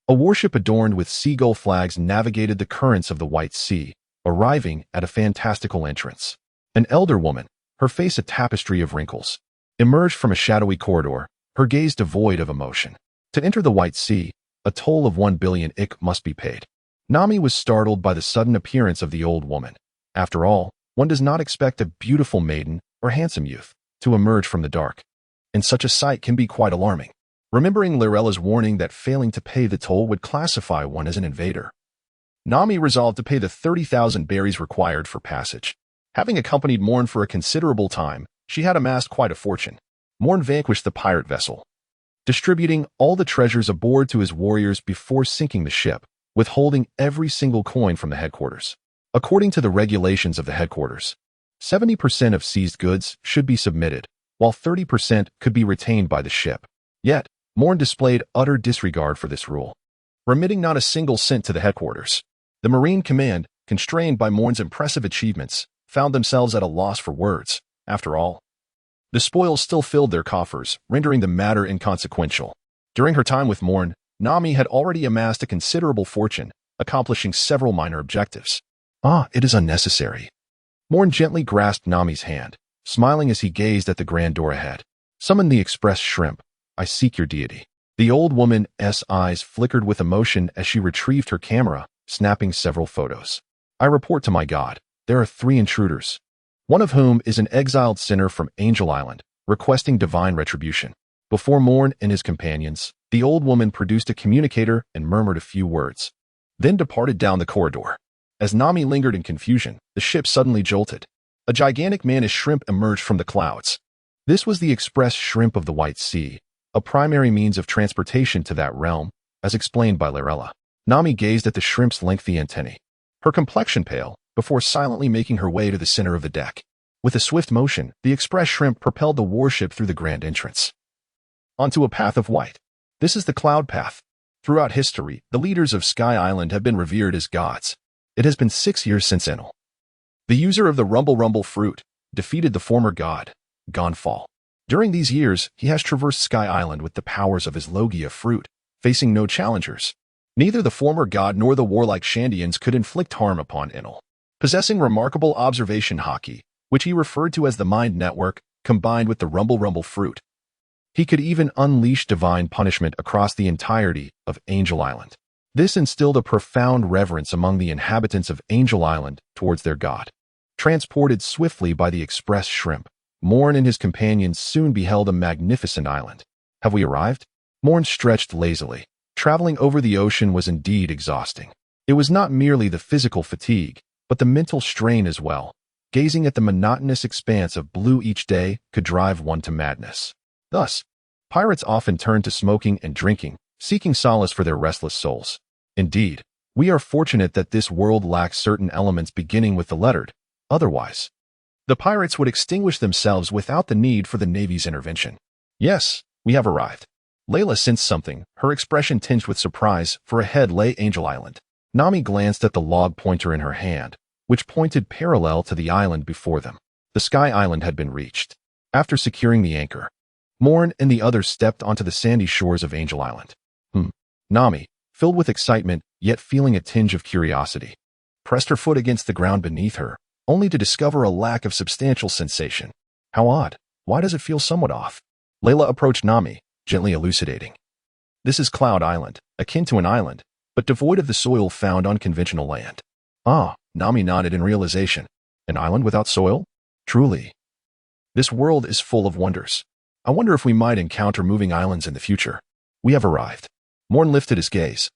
A warship adorned with seagull flags navigated the currents of the White Sea, arriving at a fantastical entrance. An elder woman, her face a tapestry of wrinkles, emerged from a shadowy corridor, her gaze devoid of emotion. To enter the White Sea, a toll of 1 billion ik must be paid. Nami was startled by the sudden appearance of the old woman. After all, one does not expect a beautiful maiden or handsome youth to emerge from the dark, and such a sight can be quite alarming. Remembering Lorella's warning that failing to pay the toll would classify one as an invader, Nami resolved to pay the 30,000 berries required for passage. Having accompanied Moen for a considerable time, she had amassed quite a fortune. Moen vanquished the pirate vessel, distributing all the treasures aboard to his warriors before sinking the ship, withholding every single coin from the headquarters. According to the regulations of the headquarters, 70% of seized goods should be submitted, while 30% could be retained by the ship. Yet, Moen displayed utter disregard for this rule, remitting not a single cent to the headquarters. The Marine Command, constrained by Moen's impressive achievements, found themselves at a loss for words. After all, the spoils still filled their coffers, rendering the matter inconsequential. During her time with Moen, Nami had already amassed a considerable fortune, accomplishing several minor objectives. It is unnecessary. Moen gently grasped Nami's hand, smiling as he gazed at the grand door ahead. Summon the express shrimp. I seek your deity. The old woman's eyes flickered with emotion as she retrieved her camera, snapping several photos. I report to my god. There are 3 intruders, one of whom is an exiled sinner from Angel Island, requesting divine retribution. Before Moen and his companions, the old woman produced a communicator and murmured a few words, then departed down the corridor. As Nami lingered in confusion, the ship suddenly jolted. A gigantic mantis shrimp emerged from the clouds. This was the express shrimp of the White Sea, a primary means of transportation to that realm, as explained by Lorella. Nami gazed at the shrimp's lengthy antennae, her complexion pale, before silently making her way to the center of the deck. With a swift motion, the express shrimp propelled the warship through the grand entrance onto a path of white. This is the Cloud Path. Throughout history, the leaders of Sky Island have been revered as gods. It has been 6 years since Enel, the user of the Rumble fruit, defeated the former god, Gonfall. During these years, he has traversed Sky Island with the powers of his Logia fruit, facing no challengers. Neither the former god nor the warlike Shandians could inflict harm upon Enel. Possessing remarkable observation haki, which he referred to as the Mind Network, combined with the Rumble fruit, he could even unleash divine punishment across the entirety of Angel Island. This instilled a profound reverence among the inhabitants of Angel Island towards their god. Transported swiftly by the express shrimp, Moen and his companions soon beheld a magnificent island. Have we arrived? Moen stretched lazily. Traveling over the ocean was indeed exhausting. It was not merely the physical fatigue, but the mental strain as well. Gazing at the monotonous expanse of blue each day could drive one to madness. Thus, pirates often turn to smoking and drinking, seeking solace for their restless souls. Indeed, we are fortunate that this world lacks certain elements beginning with the letter. Otherwise, the pirates would extinguish themselves without the need for the Navy's intervention. Yes, we have arrived. Layla sensed something, her expression tinged with surprise, for ahead lay Angel Island. Nami glanced at the log pointer in her hand, which pointed parallel to the island before them. The Sky Island had been reached. After securing the anchor, Moen and the others stepped onto the sandy shores of Angel Island. Nami, filled with excitement, yet feeling a tinge of curiosity, pressed her foot against the ground beneath her, only to discover a lack of substantial sensation. How odd. Why does it feel somewhat off? Layla approached Nami, gently elucidating. This is Cloud Island, akin to an island, but devoid of the soil found on conventional land. Ah, Nami nodded in realization. An island without soil? Truly. This world is full of wonders. I wonder if we might encounter moving islands in the future. We have arrived. Moen lifted his gaze,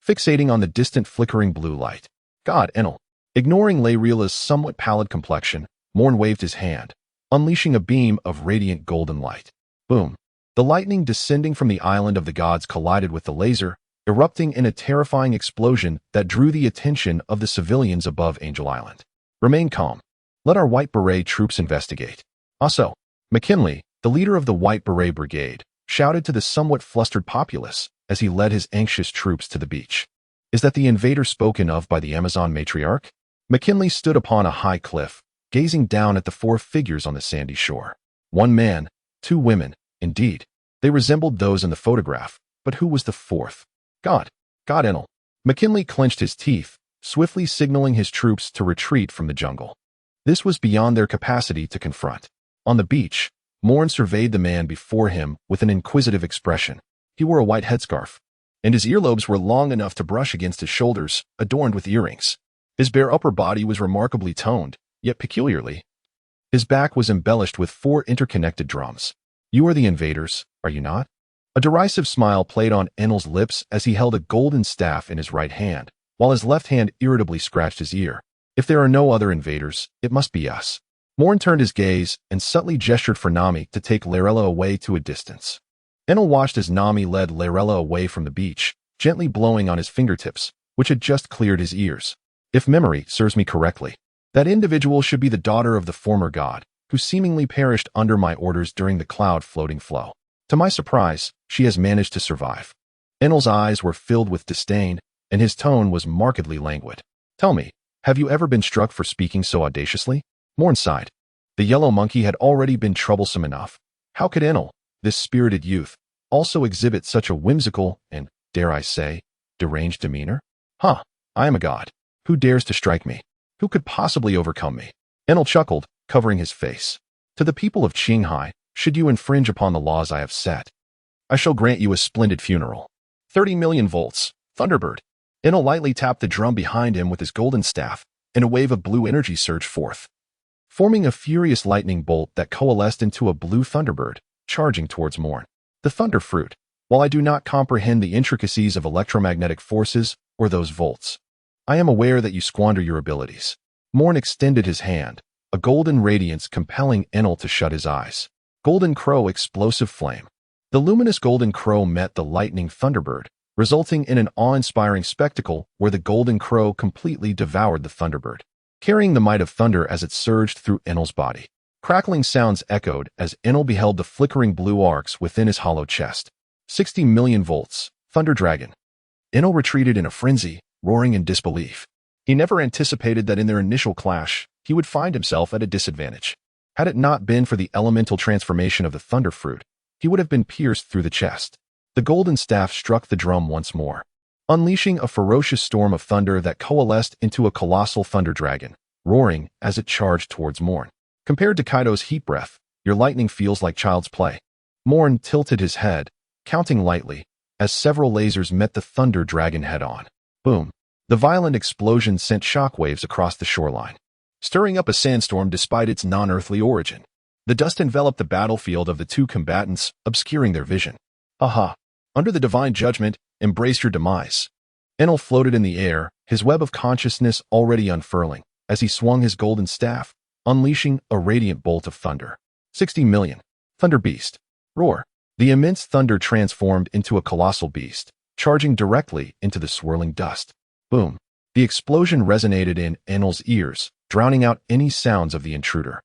fixating on the distant flickering blue light. God, Enel. Ignoring Layrela's somewhat pallid complexion, Moen waved his hand, unleashing a beam of radiant golden light. Boom. The lightning descending from the island of the gods collided with the laser, erupting in a terrifying explosion that drew the attention of the civilians above Angel Island. Remain calm. Let our White Beret troops investigate. Also, McKinley, the leader of the White Beret Brigade, shouted to the somewhat flustered populace as he led his anxious troops to the beach. Is that the invader spoken of by the Amazon matriarch? McKinley stood upon a high cliff, gazing down at the 4 figures on the sandy shore. 1 man, 2 women, indeed. They resembled those in the photograph, but who was the 4th? God Enel. McKinley clenched his teeth, swiftly signaling his troops to retreat from the jungle. This was beyond their capacity to confront. On the beach, Moen surveyed the man before him with an inquisitive expression. He wore a white headscarf, and his earlobes were long enough to brush against his shoulders, adorned with earrings. His bare upper body was remarkably toned, yet peculiarly. His back was embellished with 4 interconnected drums. You are the invaders, are you not? A derisive smile played on Enel's lips as he held a golden staff in his right hand, while his left hand irritably scratched his ear. If there are no other invaders, it must be us. Moen turned his gaze and subtly gestured for Nami to take Layrela away to a distance. Enel watched as Nami led Layrela away from the beach, gently blowing on his fingertips, which had just cleared his ears. If memory serves me correctly, that individual should be the daughter of the former god, who seemingly perished under my orders during the cloud-floating flow. To my surprise, she has managed to survive. Enel's eyes were filled with disdain, and his tone was markedly languid. Tell me, have you ever been struck for speaking so audaciously? Moen sighed. The yellow monkey had already been troublesome enough. How could Enel, this spirited youth, also exhibit such a whimsical and, dare I say, deranged demeanor? I am a god. Who dares to strike me? Who could possibly overcome me? Enel chuckled, covering his face. To the people of Qinghai, should you infringe upon the laws I have set, I shall grant you a splendid funeral. 30 million volts. Thunderbird. Enel lightly tapped the drum behind him with his golden staff, and a wave of blue energy surged forth, forming a furious lightning bolt that coalesced into a blue thunderbird, charging towards Moen. The thunder fruit. While I do not comprehend the intricacies of electromagnetic forces or those volts, I am aware that you squander your abilities. Moen extended his hand, a golden radiance compelling Enel to shut his eyes. Golden Crow explosive flame. The luminous golden crow met the lightning thunderbird, resulting in an awe-inspiring spectacle where the golden crow completely devoured the thunderbird, carrying the might of thunder as it surged through Enel's body. Crackling sounds echoed as Enel beheld the flickering blue arcs within his hollow chest. 60 million volts, Thunder Dragon. Enel retreated in a frenzy, roaring in disbelief. He never anticipated that in their initial clash, he would find himself at a disadvantage. Had it not been for the elemental transformation of the thunder fruit, he would have been pierced through the chest. The golden staff struck the drum once more, unleashing a ferocious storm of thunder that coalesced into a colossal thunder dragon, roaring as it charged towards Moen. Compared to Kaido's heat breath, your lightning feels like child's play. Moen tilted his head, counting lightly, as several lasers met the thunder dragon head-on. Boom! The violent explosion sent shockwaves across the shoreline, stirring up a sandstorm despite its non-earthly origin. The dust enveloped the battlefield of the two combatants, obscuring their vision. Aha! Under the divine judgment, embrace your demise. Enel floated in the air, his web of consciousness already unfurling, as he swung his golden staff, unleashing a radiant bolt of thunder. 60 million. Thunder Beast. Roar. The immense thunder transformed into a colossal beast, charging directly into the swirling dust. Boom. The explosion resonated in Enel's ears, drowning out any sounds of the intruder.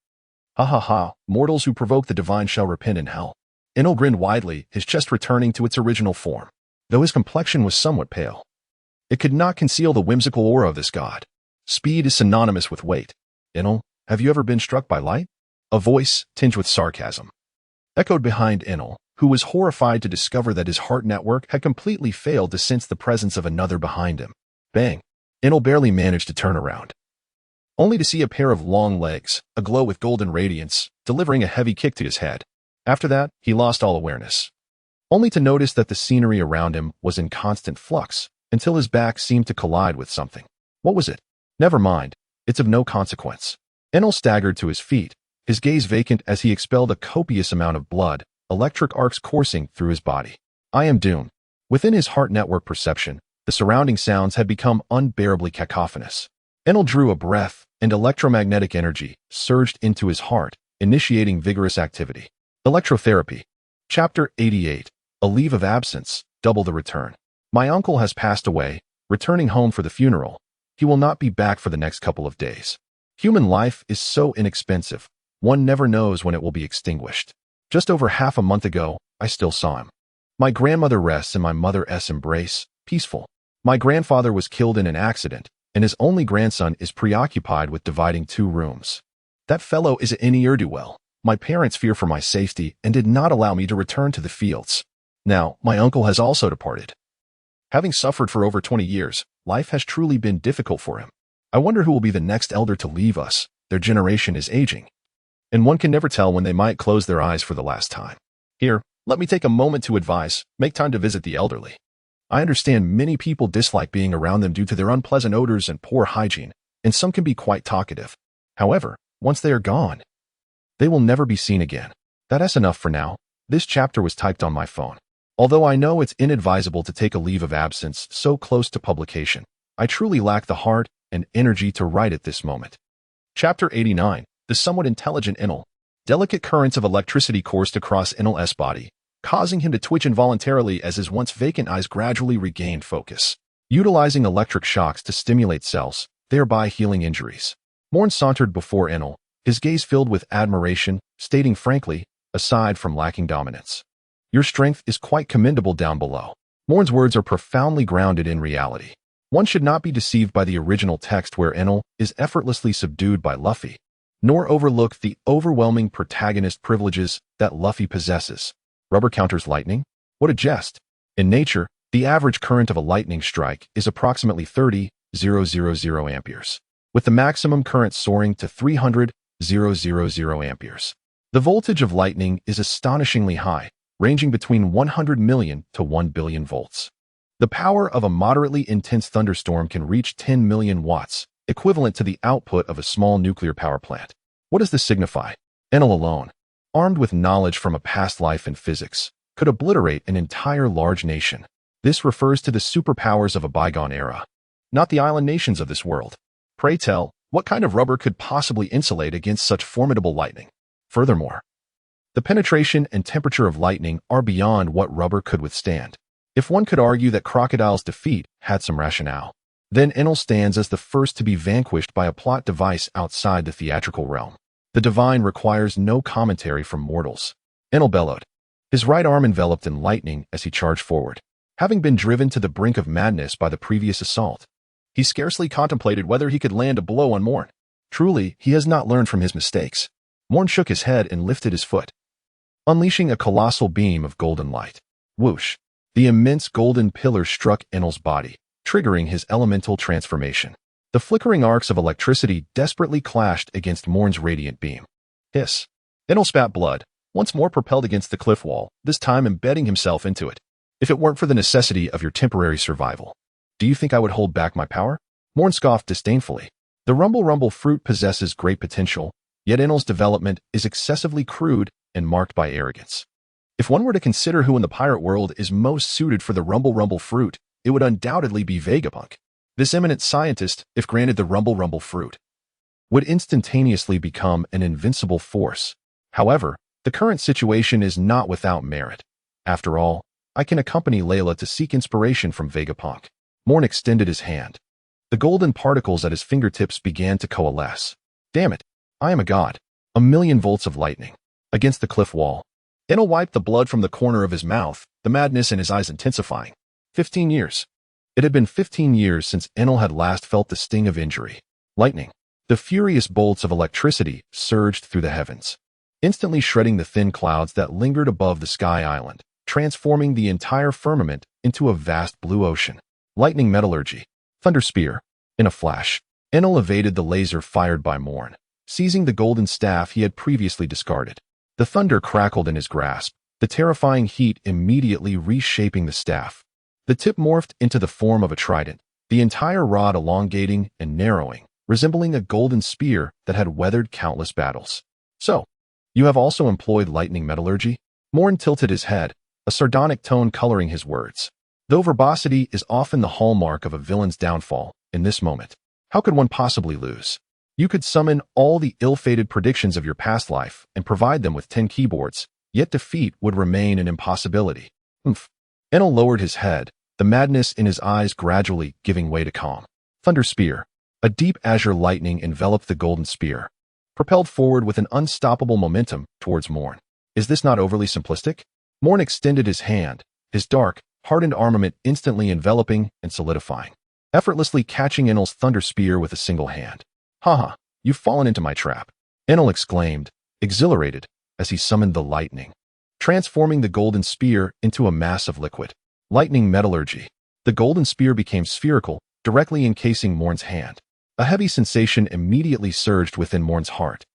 Ha ha ha, mortals who provoke the divine shall repent in hell. Enel grinned widely, his chest returning to its original form, though his complexion was somewhat pale. It could not conceal the whimsical aura of this god. Speed is synonymous with weight. Enel, have you ever been struck by light? A voice, tinged with sarcasm, echoed behind Enel, who was horrified to discover that his heart network had completely failed to sense the presence of another behind him. Bang! Enel barely managed to turn around, only to see a pair of long legs, aglow with golden radiance, delivering a heavy kick to his head. After that, he lost all awareness, only to notice that the scenery around him was in constant flux, until his back seemed to collide with something. What was it? Never mind, it's of no consequence. Enel staggered to his feet, his gaze vacant as he expelled a copious amount of blood, electric arcs coursing through his body. I am doomed. Within his heart network perception, the surrounding sounds had become unbearably cacophonous. Enel drew a breath, and electromagnetic energy surged into his heart, initiating vigorous activity. Electrotherapy. Chapter 88. A leave of absence, double the return. My uncle has passed away, returning home for the funeral. He will not be back for the next couple of days. Human life is so inexpensive, one never knows when it will be extinguished. Just over half a month ago, I still saw him. My grandmother rests in my mother's embrace, peaceful. My grandfather was killed in an accident, and his only grandson is preoccupied with dividing 2 rooms. That fellow is a ne'er-do-well. My parents fear for my safety and did not allow me to return to the fields. Now, my uncle has also departed. Having suffered for over 20 years, life has truly been difficult for him. I wonder who will be the next elder to leave us. Their generation is aging, and one can never tell when they might close their eyes for the last time. Here, let me take a moment to advise, make time to visit the elderly. I understand many people dislike being around them due to their unpleasant odors and poor hygiene, and some can be quite talkative. However, once they are gone, they will never be seen again. That's enough for now. This chapter was typed on my phone. Although I know it's inadvisable to take a leave of absence so close to publication, I truly lack the heart and energy to write at this moment. Chapter 89. The somewhat intelligent Enel. Delicate currents of electricity coursed across Enel's body, causing him to twitch involuntarily as his once vacant eyes gradually regained focus, utilizing electric shocks to stimulate cells, thereby healing injuries. Moen sauntered before Enel, his gaze filled with admiration, stating frankly, aside from lacking dominance, your strength is quite commendable down below. Moen's words are profoundly grounded in reality. One should not be deceived by the original text where Enel is effortlessly subdued by Luffy, nor overlook the overwhelming protagonist privileges that Luffy possesses. Rubber counters lightning? What a jest! In nature, the average current of a lightning strike is approximately 30,000 amperes, with the maximum current soaring to 300,000 amperes. The voltage of lightning is astonishingly high, ranging between 100 million to 1 billion volts. The power of a moderately intense thunderstorm can reach 10 million watts, equivalent to the output of a small nuclear power plant. What does this signify? Enel alone, armed with knowledge from a past life in physics, could obliterate an entire large nation. This refers to the superpowers of a bygone era, not the island nations of this world. Pray tell, what kind of rubber could possibly insulate against such formidable lightning? Furthermore, the penetration and temperature of lightning are beyond what rubber could withstand. If one could argue that Crocodile's defeat had some rationale, then Enel stands as the first to be vanquished by a plot device outside the theatrical realm. The divine requires no commentary from mortals. Enel bellowed, his right arm enveloped in lightning as he charged forward. Having been driven to the brink of madness by the previous assault, he scarcely contemplated whether he could land a blow on Moen. Truly, he has not learned from his mistakes. Moen shook his head and lifted his foot, unleashing a colossal beam of golden light. Whoosh! The immense golden pillar struck Enel's body, triggering his elemental transformation. The flickering arcs of electricity desperately clashed against Moen's radiant beam. Hiss! Enel spat blood, once more propelled against the cliff wall, this time embedding himself into it. If it weren't for the necessity of your temporary survival, do you think I would hold back my power? Moen scoffed disdainfully. The rumble fruit possesses great potential, yet Enel's development is excessively crude and marked by arrogance. If one were to consider who in the pirate world is most suited for the rumble fruit, it would undoubtedly be Vegapunk. This eminent scientist, if granted the rumble fruit, would instantaneously become an invincible force. However, the current situation is not without merit. After all, I can accompany Layla to seek inspiration from Vegapunk. Moen extended his hand. The golden particles at his fingertips began to coalesce. Damn it, I am a god. 1,000,000 volts of lightning. Against the cliff wall, Enel wiped the blood from the corner of his mouth, the madness in his eyes intensifying. 15 years. It had been 15 years since Enel had last felt the sting of injury. Lightning. The furious bolts of electricity surged through the heavens, instantly shredding the thin clouds that lingered above the sky island, transforming the entire firmament into a vast blue ocean. Lightning metallurgy. Thunder spear. In a flash, Enel evaded the laser fired by Moen, seizing the golden staff he had previously discarded. The thunder crackled in his grasp, the terrifying heat immediately reshaping the staff. The tip morphed into the form of a trident, the entire rod elongating and narrowing, resembling a golden spear that had weathered countless battles. So, you have also employed lightning metallurgy? Moen tilted his head, a sardonic tone coloring his words. Though verbosity is often the hallmark of a villain's downfall, in this moment, how could one possibly lose? You could summon all the ill-fated predictions of your past life and provide them with 10 keyboards, yet defeat would remain an impossibility. Oomph. Enel lowered his head, the madness in his eyes gradually giving way to calm. Thunder spear. A deep azure lightning enveloped the golden spear, propelled forward with an unstoppable momentum towards Moen. Is this not overly simplistic? Moen extended his hand, his dark, hardened armament instantly enveloping and solidifying, effortlessly catching Enel's thunder spear with a single hand. Haha, you've fallen into my trap, Enel exclaimed, exhilarated, as he summoned the lightning, transforming the golden spear into a mass of liquid. Lightning metallurgy. The golden spear became spherical, directly encasing Moen's hand. A heavy sensation immediately surged within Moen's heart.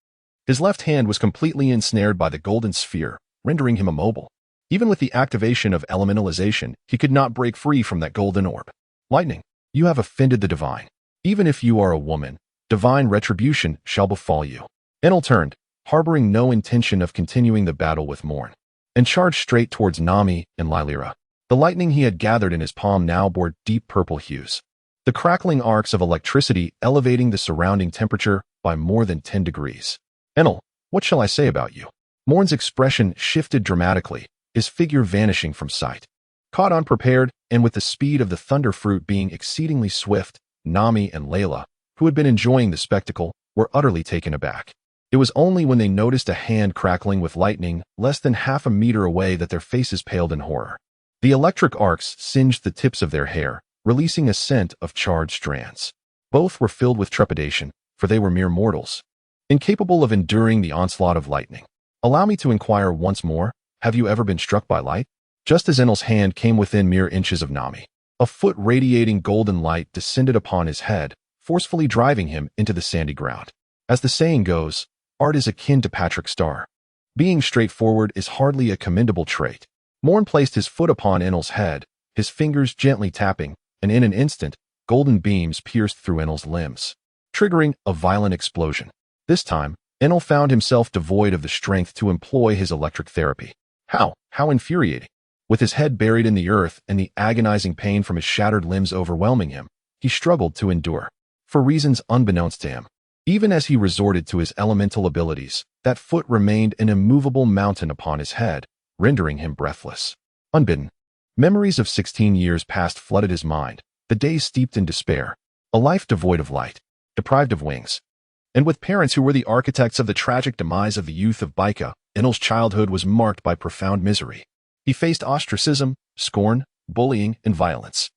His left hand was completely ensnared by the golden sphere, rendering him immobile. Even with the activation of elementalization, he could not break free from that golden orb. Lightning, you have offended the divine. Even if you are a woman, divine retribution shall befall you. Enel turned, harboring no intention of continuing the battle with Moen, and charged straight towards Nami and Lylira. The lightning he had gathered in his palm now bore deep purple hues, the crackling arcs of electricity elevating the surrounding temperature by more than 10 degrees. Enel, what shall I say about you? Moen's expression shifted dramatically, his figure vanishing from sight. Caught unprepared, and with the speed of the thunder fruit being exceedingly swift, Nami and Layla, who had been enjoying the spectacle, were utterly taken aback. It was only when they noticed a hand crackling with lightning less than half a meter away that their faces paled in horror. The electric arcs singed the tips of their hair, releasing a scent of charred strands. Both were filled with trepidation, for they were mere mortals, incapable of enduring the onslaught of lightning. Allow me to inquire once more, have you ever been struck by light? Just as Enel's hand came within mere inches of Nami, a foot radiating golden light descended upon his head, forcefully driving him into the sandy ground. As the saying goes, art is akin to Patrick Star. Being straightforward is hardly a commendable trait. Moen placed his foot upon Enel's head, his fingers gently tapping, and in an instant, golden beams pierced through Enel's limbs, triggering a violent explosion. This time, Enel found himself devoid of the strength to employ his electric therapy. How infuriating. With his head buried in the earth and the agonizing pain from his shattered limbs overwhelming him, he struggled to endure. For reasons unbeknownst to him, even as he resorted to his elemental abilities, that foot remained an immovable mountain upon his head, rendering him breathless. Unbidden, Memories of 16 years past flooded his mind, the days steeped in despair, a life devoid of light, deprived of wings. And with parents who were the architects of the tragic demise of the youth of Baika, Enel's childhood was marked by profound misery. He faced ostracism, scorn, bullying, and violence.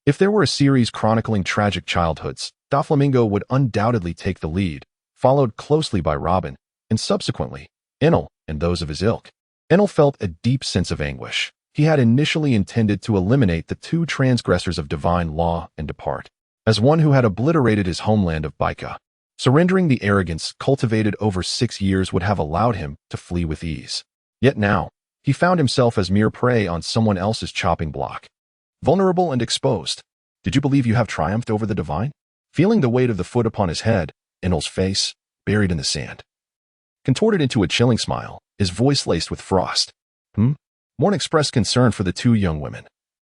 If there were a series chronicling tragic childhoods, Doflamingo would undoubtedly take the lead, followed closely by Robin, and subsequently, Enel and those of his ilk. Enel felt a deep sense of anguish. He had initially intended to eliminate the two transgressors of divine law and depart. As one who had obliterated his homeland of Baika, surrendering the arrogance cultivated over 6 years would have allowed him to flee with ease. Yet now, he found himself as mere prey on someone else's chopping block. Vulnerable and exposed. Did you believe you have triumphed over the divine? Feeling the weight of the foot upon his head, Enel's face, buried in the sand, contorted into a chilling smile, his voice laced with frost. Moen expressed concern for the two young women,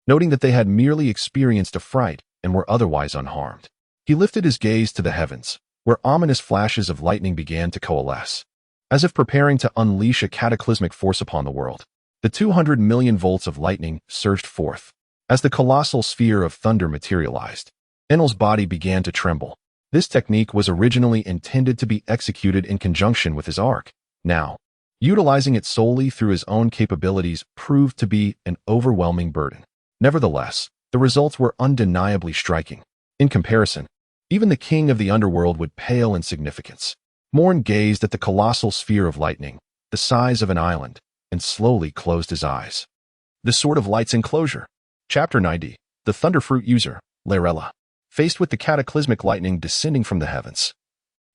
noting that they had merely experienced a fright and were otherwise unharmed. He lifted his gaze to the heavens, where ominous flashes of lightning began to coalesce, as if preparing to unleash a cataclysmic force upon the world. The 200 million volts of lightning surged forth. As the colossal sphere of thunder materialized, Enel's body began to tremble. This technique was originally intended to be executed in conjunction with his arc. Now, utilizing it solely through his own capabilities proved to be an overwhelming burden. Nevertheless, the results were undeniably striking. In comparison, even the king of the underworld would pale in significance. Moen gazed at the colossal sphere of lightning, the size of an island, and slowly closed his eyes. The Sword of Light's enclosure. Chapter 90. The Thunderfruit User, Lerella. Faced with the cataclysmic lightning descending from the heavens,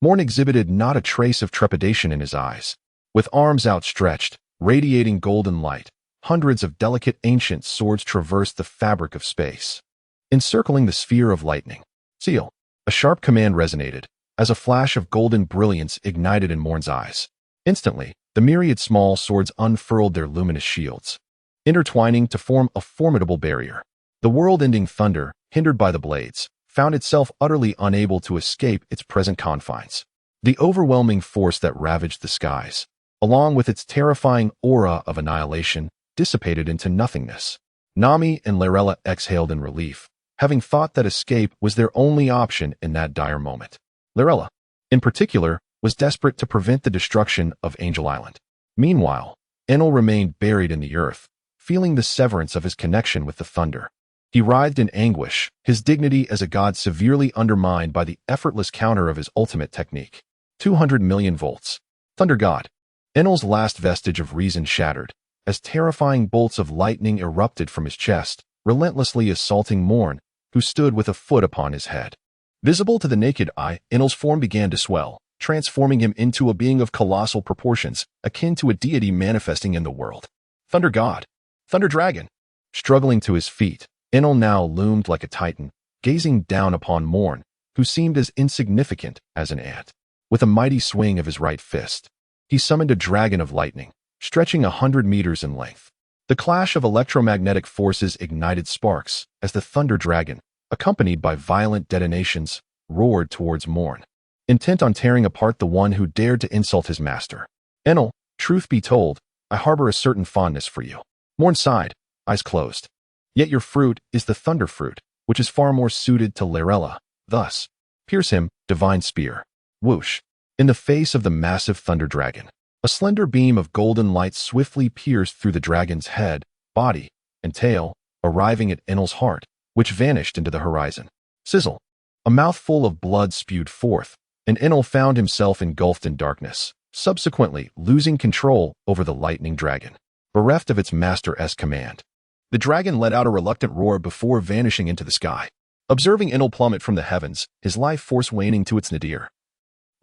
Moen exhibited not a trace of trepidation in his eyes. With arms outstretched, radiating golden light, hundreds of delicate ancient swords traversed the fabric of space, encircling the sphere of lightning. Seal. A sharp command resonated, as a flash of golden brilliance ignited in Moen's eyes. Instantly, the myriad small swords unfurled their luminous shields, intertwining to form a formidable barrier. The world-ending thunder, hindered by the blades, found itself utterly unable to escape its present confines. The overwhelming force that ravaged the skies, along with its terrifying aura of annihilation, dissipated into nothingness. Nami and Lerella exhaled in relief, having thought that escape was their only option in that dire moment. Lerella, in particular, was desperate to prevent the destruction of Angel Island. Meanwhile, Enel remained buried in the earth, feeling the severance of his connection with the thunder. He writhed in anguish, his dignity as a god severely undermined by the effortless counter of his ultimate technique. 200 million volts. Thunder God. Enel's last vestige of reason shattered, as terrifying bolts of lightning erupted from his chest, relentlessly assaulting Moen, who stood with a foot upon his head. Visible to the naked eye, Enel's form began to swell, transforming him into a being of colossal proportions, akin to a deity manifesting in the world. Thunder God. Thunder Dragon. Struggling to his feet, Enel now loomed like a titan, gazing down upon Moen, who seemed as insignificant as an ant. With a mighty swing of his right fist, he summoned a dragon of lightning, stretching 100 meters in length. The clash of electromagnetic forces ignited sparks as the Thunder Dragon, accompanied by violent detonations, roared towards Moen, intent on tearing apart the one who dared to insult his master. Enel, truth be told, I harbor a certain fondness for you. Moen sighed, eyes closed. Yet your fruit is the thunder fruit, which is far more suited to Lerella. Thus, pierce him, divine spear. Whoosh. In the face of the massive thunder dragon, a slender beam of golden light swiftly pierced through the dragon's head, body, and tail, arriving at Enel's heart, which vanished into the horizon. Sizzle. A mouthful of blood spewed forth, and Enel found himself engulfed in darkness, subsequently losing control over the lightning dragon, bereft of its master's command. The dragon let out a reluctant roar before vanishing into the sky. Observing Enel plummet from the heavens, his life force waning to its nadir,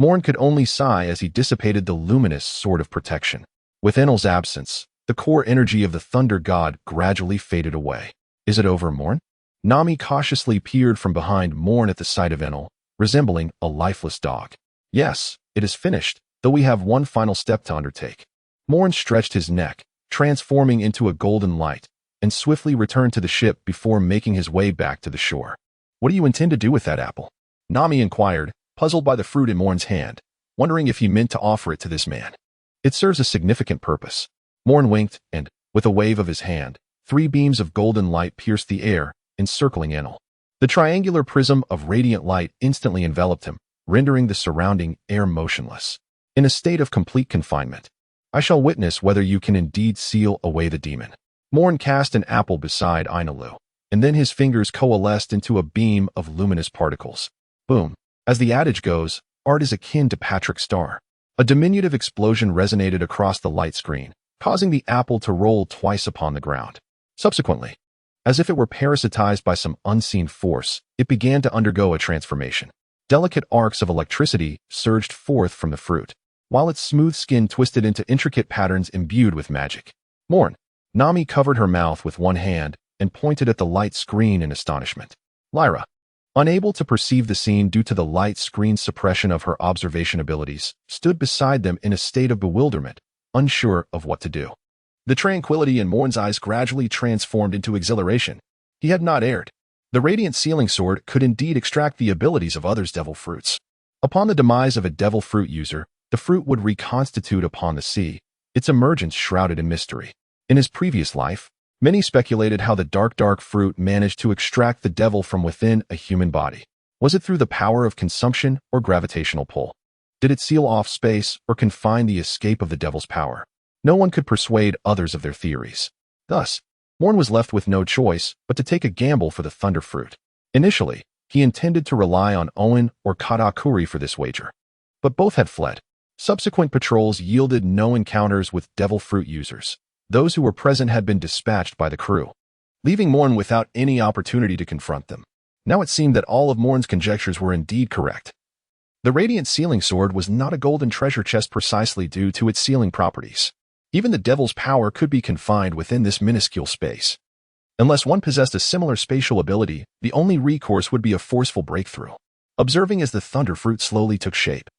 Moen could only sigh as he dissipated the luminous sword of protection. With Enel's absence, the core energy of the thunder god gradually faded away. Is it over, Moen? Nami cautiously peered from behind Moen at the sight of Enel, resembling a lifeless dog. Yes, it is finished, though we have one final step to undertake. Moen stretched his neck, transforming into a golden light, and swiftly returned to the ship before making his way back to the shore. What do you intend to do with that apple? Nami inquired, puzzled by the fruit in Moen's hand, wondering if he meant to offer it to this man. It serves a significant purpose. Moen winked and, with a wave of his hand, 3 beams of golden light pierced the air, encircling Enel. The triangular prism of radiant light instantly enveloped him, rendering the surrounding air motionless. In a state of complete confinement, I shall witness whether you can indeed seal away the demon. Moen cast an apple beside Inalu, and then his fingers coalesced into a beam of luminous particles. Boom. As the adage goes, art is akin to Patrick Star. A diminutive explosion resonated across the light screen, causing the apple to roll twice upon the ground. Subsequently, as if it were parasitized by some unseen force, it began to undergo a transformation. Delicate arcs of electricity surged forth from the fruit, while its smooth skin twisted into intricate patterns imbued with magic. Moen. Nami covered her mouth with one hand and pointed at the light screen in astonishment. Lyra, unable to perceive the scene due to the light screen's suppression of her observation abilities, stood beside them in a state of bewilderment, unsure of what to do. The tranquility in Moen's eyes gradually transformed into exhilaration. He had not erred. The radiant sealing sword could indeed extract the abilities of others' devil fruits. Upon the demise of a devil fruit user, the fruit would reconstitute upon the sea, its emergence shrouded in mystery. In his previous life, many speculated how the dark fruit managed to extract the devil from within a human body. Was it through the power of consumption or gravitational pull? Did it seal off space or confine the escape of the devil's power? No one could persuade others of their theories. Thus, Moen was left with no choice but to take a gamble for the thunder fruit. Initially, he intended to rely on Owen or Katakuri for this wager, but both had fled. Subsequent patrols yielded no encounters with devil fruit users. Those who were present had been dispatched by the crew, leaving Moen without any opportunity to confront them. Now it seemed that all of Moen's conjectures were indeed correct. The radiant sealing sword was not a golden treasure chest precisely due to its sealing properties. Even the devil's power could be confined within this minuscule space. Unless one possessed a similar spatial ability, the only recourse would be a forceful breakthrough. Observing as the thunder fruit slowly took shape,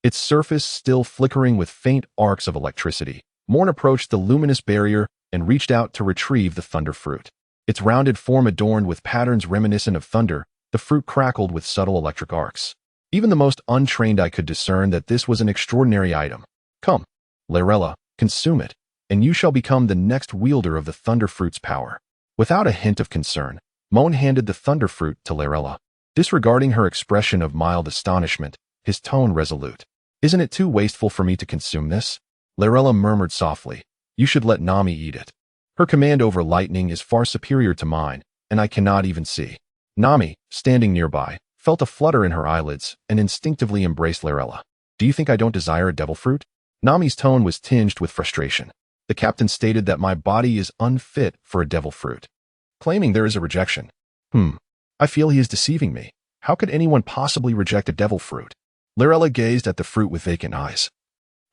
its surface still flickering with faint arcs of electricity, Moen approached the luminous barrier and reached out to retrieve the thunder fruit. Its rounded form adorned with patterns reminiscent of thunder, the fruit crackled with subtle electric arcs. Even the most untrained eye could discern that this was an extraordinary item. Come, Lyrella, consume it, and you shall become the next wielder of the thunder fruit's power. Without a hint of concern, Moen handed the thunder fruit to Lyrella. Disregarding her expression of mild astonishment, his tone resolute. Isn't it too wasteful for me to consume this? Lyrella murmured softly. You should let Nami eat it. Her command over lightning is far superior to mine, and I cannot even see. Nami, standing nearby, felt a flutter in her eyelids and instinctively embraced Lyrella. Do you think I don't desire a devil fruit? Nami's tone was tinged with frustration. The captain stated that my body is unfit for a devil fruit, claiming there is a rejection. I feel he is deceiving me. How could anyone possibly reject a devil fruit? Lyrella gazed at the fruit with vacant eyes,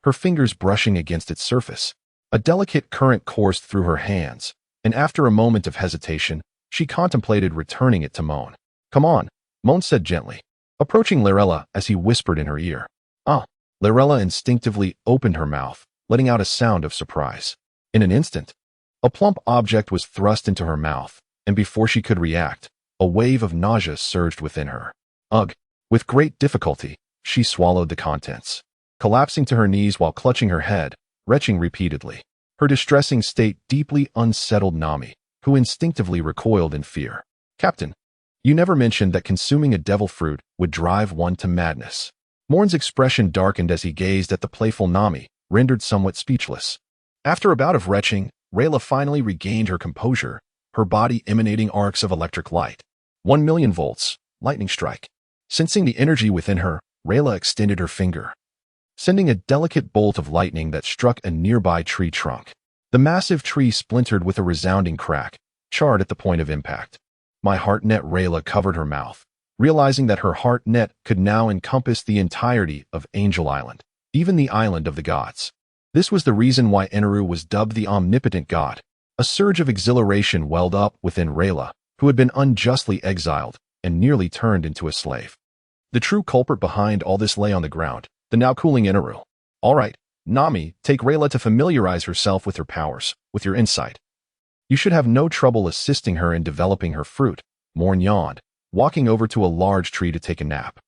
her fingers brushing against its surface. A delicate current coursed through her hands, and after a moment of hesitation, she contemplated returning it to Moen. Come on, Moen said gently, approaching Lyrella as he whispered in her ear. Ah. Lyrella instinctively opened her mouth, letting out a sound of surprise. In an instant, a plump object was thrust into her mouth, and before she could react, a wave of nausea surged within her. Ugh! With great difficulty, she swallowed the contents, collapsing to her knees while clutching her head, retching repeatedly. Her distressing state deeply unsettled Nami, who instinctively recoiled in fear. Captain, you never mentioned that consuming a devil fruit would drive one to madness. Moen's expression darkened as he gazed at the playful Nami, rendered somewhat speechless. After a bout of retching, Rayla finally regained her composure, her body emanating arcs of electric light. 1,000,000 volts, lightning strike. Sensing the energy within her, Rayla extended her finger, sending a delicate bolt of lightning that struck a nearby tree trunk. The massive tree splintered with a resounding crack, charred at the point of impact. My heart net. Rayla covered her mouth, realizing that her heart net could now encompass the entirety of Angel Island, even the island of the gods. This was the reason why Eneru was dubbed the omnipotent god. A surge of exhilaration welled up within Rayla, who had been unjustly exiled and nearly turned into a slave. The true culprit behind all this lay on the ground, the now cooling Eneru. All right, Nami, take Rayla to familiarize herself with her powers, with your insight. You should have no trouble assisting her in developing her fruit. Moen yawned, walking over to a large tree to take a nap.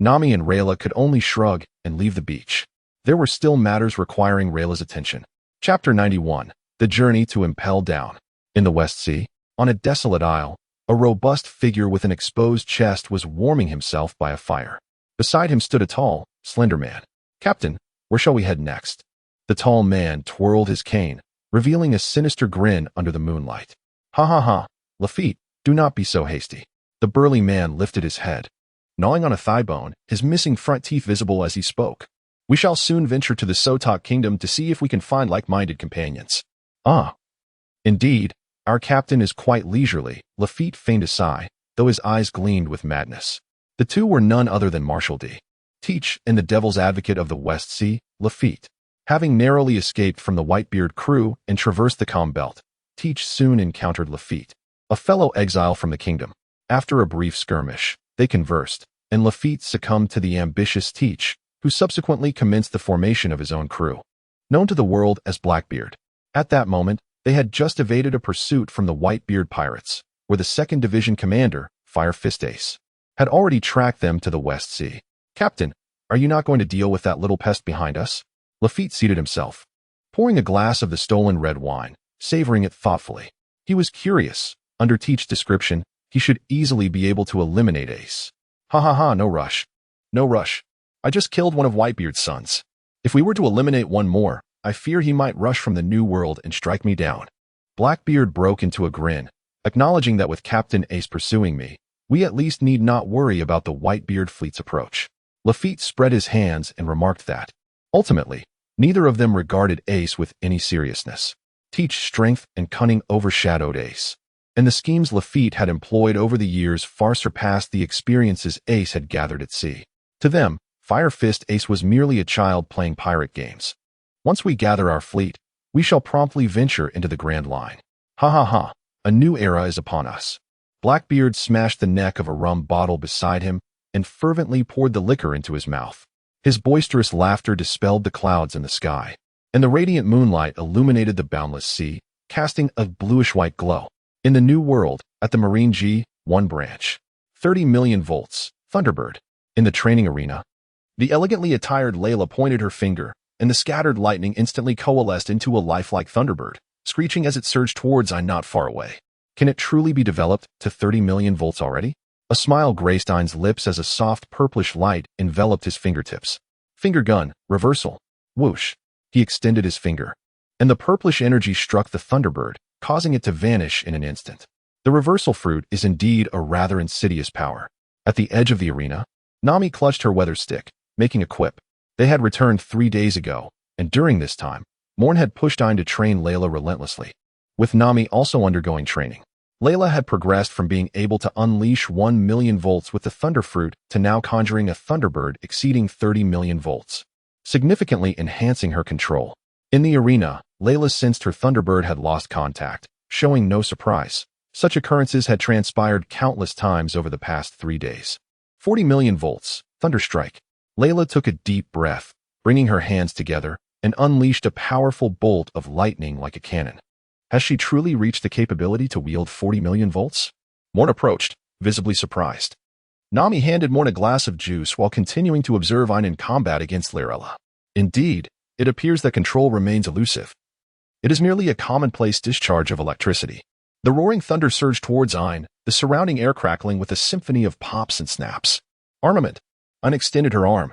Nami and Rayla could only shrug and leave the beach. There were still matters requiring Rayla's attention. Chapter 91. The Journey to Impel Down. In the West Sea, on a desolate isle, a robust figure with an exposed chest was warming himself by a fire. Beside him stood a tall, slender man. "Captain, where shall we head next?" The tall man twirled his cane, revealing a sinister grin under the moonlight. "Ha ha ha, Lafitte, do not be so hasty." The burly man lifted his head, gnawing on a thigh bone, his missing front teeth visible as he spoke. "We shall soon venture to the Sotak kingdom to see if we can find like-minded companions." "Ah, indeed, our captain is quite leisurely." Lafitte feigned a sigh, though his eyes gleamed with madness. The two were none other than Marshal D. Teach and the devil's advocate of the West Sea, Lafitte. Having narrowly escaped from the Whitebeard crew and traversed the calm belt, Teach soon encountered Lafitte, a fellow exile from the kingdom. After a brief skirmish, they conversed, and Lafitte succumbed to the ambitious Teach, who subsequently commenced the formation of his own crew, known to the world as Blackbeard. At that moment, they had just evaded a pursuit from the Whitebeard pirates, where the 2nd Division commander, Fire Fist Ace, had already tracked them to the West Sea. "Captain, are you not going to deal with that little pest behind us?" Lafitte seated himself, pouring a glass of the stolen red wine, savoring it thoughtfully. He was curious. Under Teach's description, he should easily be able to eliminate Ace. "Ha ha ha, no rush. No rush. I just killed one of Whitebeard's sons. If we were to eliminate one more, I fear he might rush from the New World and strike me down." Blackbeard broke into a grin, acknowledging that with Captain Ace pursuing me, we at least need not worry about the Whitebeard fleet's approach. Lafitte spread his hands and remarked that, ultimately, neither of them regarded Ace with any seriousness. Teach's strength and cunning overshadowed Ace, and the schemes Lafitte had employed over the years far surpassed the experiences Ace had gathered at sea. To them, Fire Fist Ace was merely a child playing pirate games. "Once we gather our fleet, we shall promptly venture into the Grand Line. Ha ha ha, a new era is upon us." Blackbeard smashed the neck of a rum bottle beside him and fervently poured the liquor into his mouth. His boisterous laughter dispelled the clouds in the sky, and the radiant moonlight illuminated the boundless sea, casting a bluish-white glow. In the New World, at the Marine G1 branch, 30 million volts, Thunderbird. In the training arena, the elegantly attired Layla pointed her finger, and the scattered lightning instantly coalesced into a lifelike Thunderbird, screeching as it surged towards I not far away. Can it truly be developed to 30 million volts already? A smile graced Ein's lips as a soft purplish light enveloped his fingertips. Finger gun, reversal. Whoosh. He extended his finger, and the purplish energy struck the Thunderbird, causing it to vanish in an instant. The reversal fruit is indeed a rather insidious power. At the edge of the arena, Nami clutched her weather stick, making a quip. They had returned 3 days ago, and during this time, Moen had pushed Ein to train Layla relentlessly, with Nami also undergoing training. Layla had progressed from being able to unleash 1 million volts with the Thunder Fruit to now conjuring a Thunderbird exceeding 30 million volts, significantly enhancing her control. In the arena, Layla sensed her Thunderbird had lost contact, showing no surprise. Such occurrences had transpired countless times over the past 3 days. 40 million volts, Thunderstrike. Layla took a deep breath, bringing her hands together, and unleashed a powerful bolt of lightning like a cannon. Has she truly reached the capability to wield 40 million volts? Moen approached, visibly surprised. Nami handed Moen a glass of juice while continuing to observe Ein in combat against Layla. Indeed, it appears that control remains elusive. It is merely a commonplace discharge of electricity. The roaring thunder surged towards Ein, the surrounding air crackling with a symphony of pops and snaps. Armament. Ein extended her arm,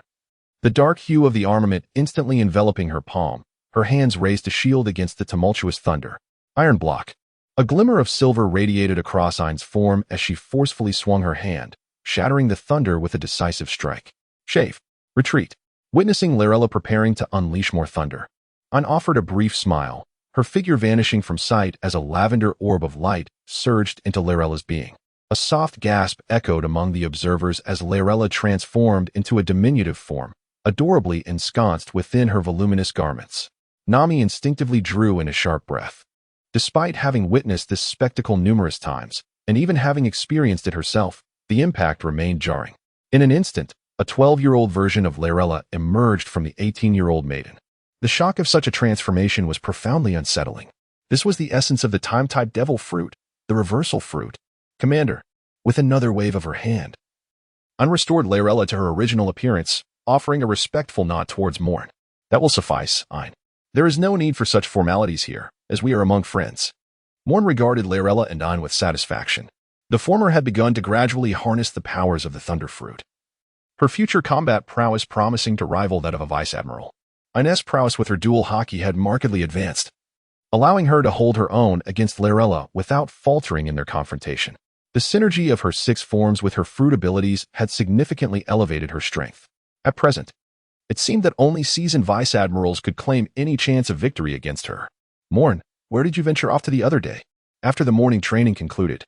the dark hue of the armament instantly enveloping her palm, her hands raised to shield against the tumultuous thunder. Iron block. A glimmer of silver radiated across Ein's form as she forcefully swung her hand, shattering the thunder with a decisive strike. Chafe. Retreat. Witnessing Layla preparing to unleash more thunder, Ein offered a brief smile, her figure vanishing from sight as a lavender orb of light surged into Layla's being. A soft gasp echoed among the observers as Layla transformed into a diminutive form, adorably ensconced within her voluminous garments. Nami instinctively drew in a sharp breath. Despite having witnessed this spectacle numerous times, and even having experienced it herself, the impact remained jarring. In an instant, a 12-year-old version of Layla emerged from the 18-year-old maiden. The shock of such a transformation was profoundly unsettling. This was the essence of the time-type devil fruit, the reversal fruit. Commander, with another wave of her hand, Ein restored Layla to her original appearance, offering a respectful nod towards Moen. That will suffice, Ein. There is no need for such formalities here, as we are among friends. Moen regarded Lairella and Ein with satisfaction. The former had begun to gradually harness the powers of the Thunder Fruit. Her future combat prowess promising to rival that of a vice admiral. Ein's prowess with her dual hockey had markedly advanced, allowing her to hold her own against Lairella without faltering in their confrontation. The synergy of her 6 forms with her fruit abilities had significantly elevated her strength. At present, it seemed that only seasoned vice admirals could claim any chance of victory against her. Moen, where did you venture off to the other day? After the morning training concluded,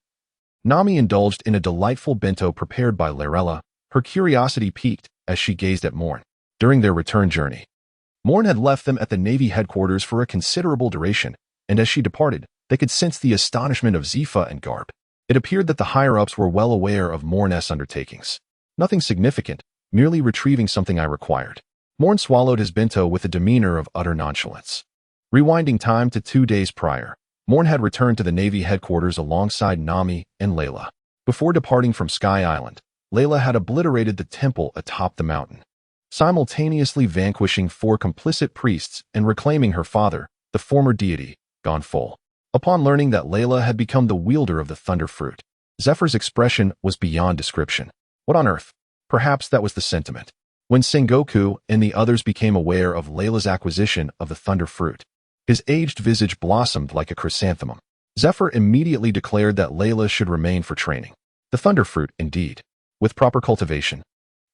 Nami indulged in a delightful bento prepared by Lairella. Her curiosity piqued as she gazed at Moen. During their return journey, Moen had left them at the Navy headquarters for a considerable duration, and as she departed, they could sense the astonishment of Zifa and Garb. It appeared that the higher-ups were well aware of Moen's undertakings. Nothing significant, merely retrieving something I required. Moen swallowed his bento with a demeanor of utter nonchalance. Rewinding time to 2 days prior, Moen had returned to the Navy headquarters alongside Nami and Layla. Before departing from Sky Island, Layla had obliterated the temple atop the mountain, simultaneously vanquishing 4 complicit priests and reclaiming her father, the former deity, gone full. Upon learning that Layla had become the wielder of the Thunder Fruit, Zephyr's expression was beyond description. What on earth? Perhaps that was the sentiment. When Sengoku and the others became aware of Layla's acquisition of the Thunder Fruit, his aged visage blossomed like a chrysanthemum. Zephyr immediately declared that Layla should remain for training. The Thunder Fruit, indeed. With proper cultivation,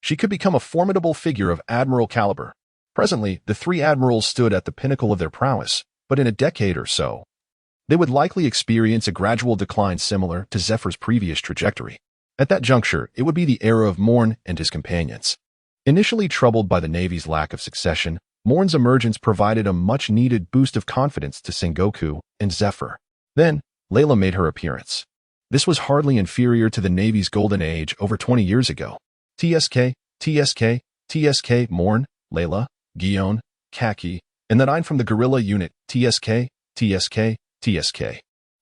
she could become a formidable figure of admiral caliber. Presently, the 3 admirals stood at the pinnacle of their prowess, but in a decade or so, they would likely experience a gradual decline similar to Zephyr's previous trajectory. At that juncture, it would be the era of Moen and his companions. Initially troubled by the Navy's lack of succession, Moen's emergence provided a much-needed boost of confidence to Sengoku and Zephyr. Then, Layla made her appearance. This was hardly inferior to the Navy's golden age over 20 years ago. TSK, Moen, Layla, Gion, Kaki, and the 9 from the guerrilla unit, TSK.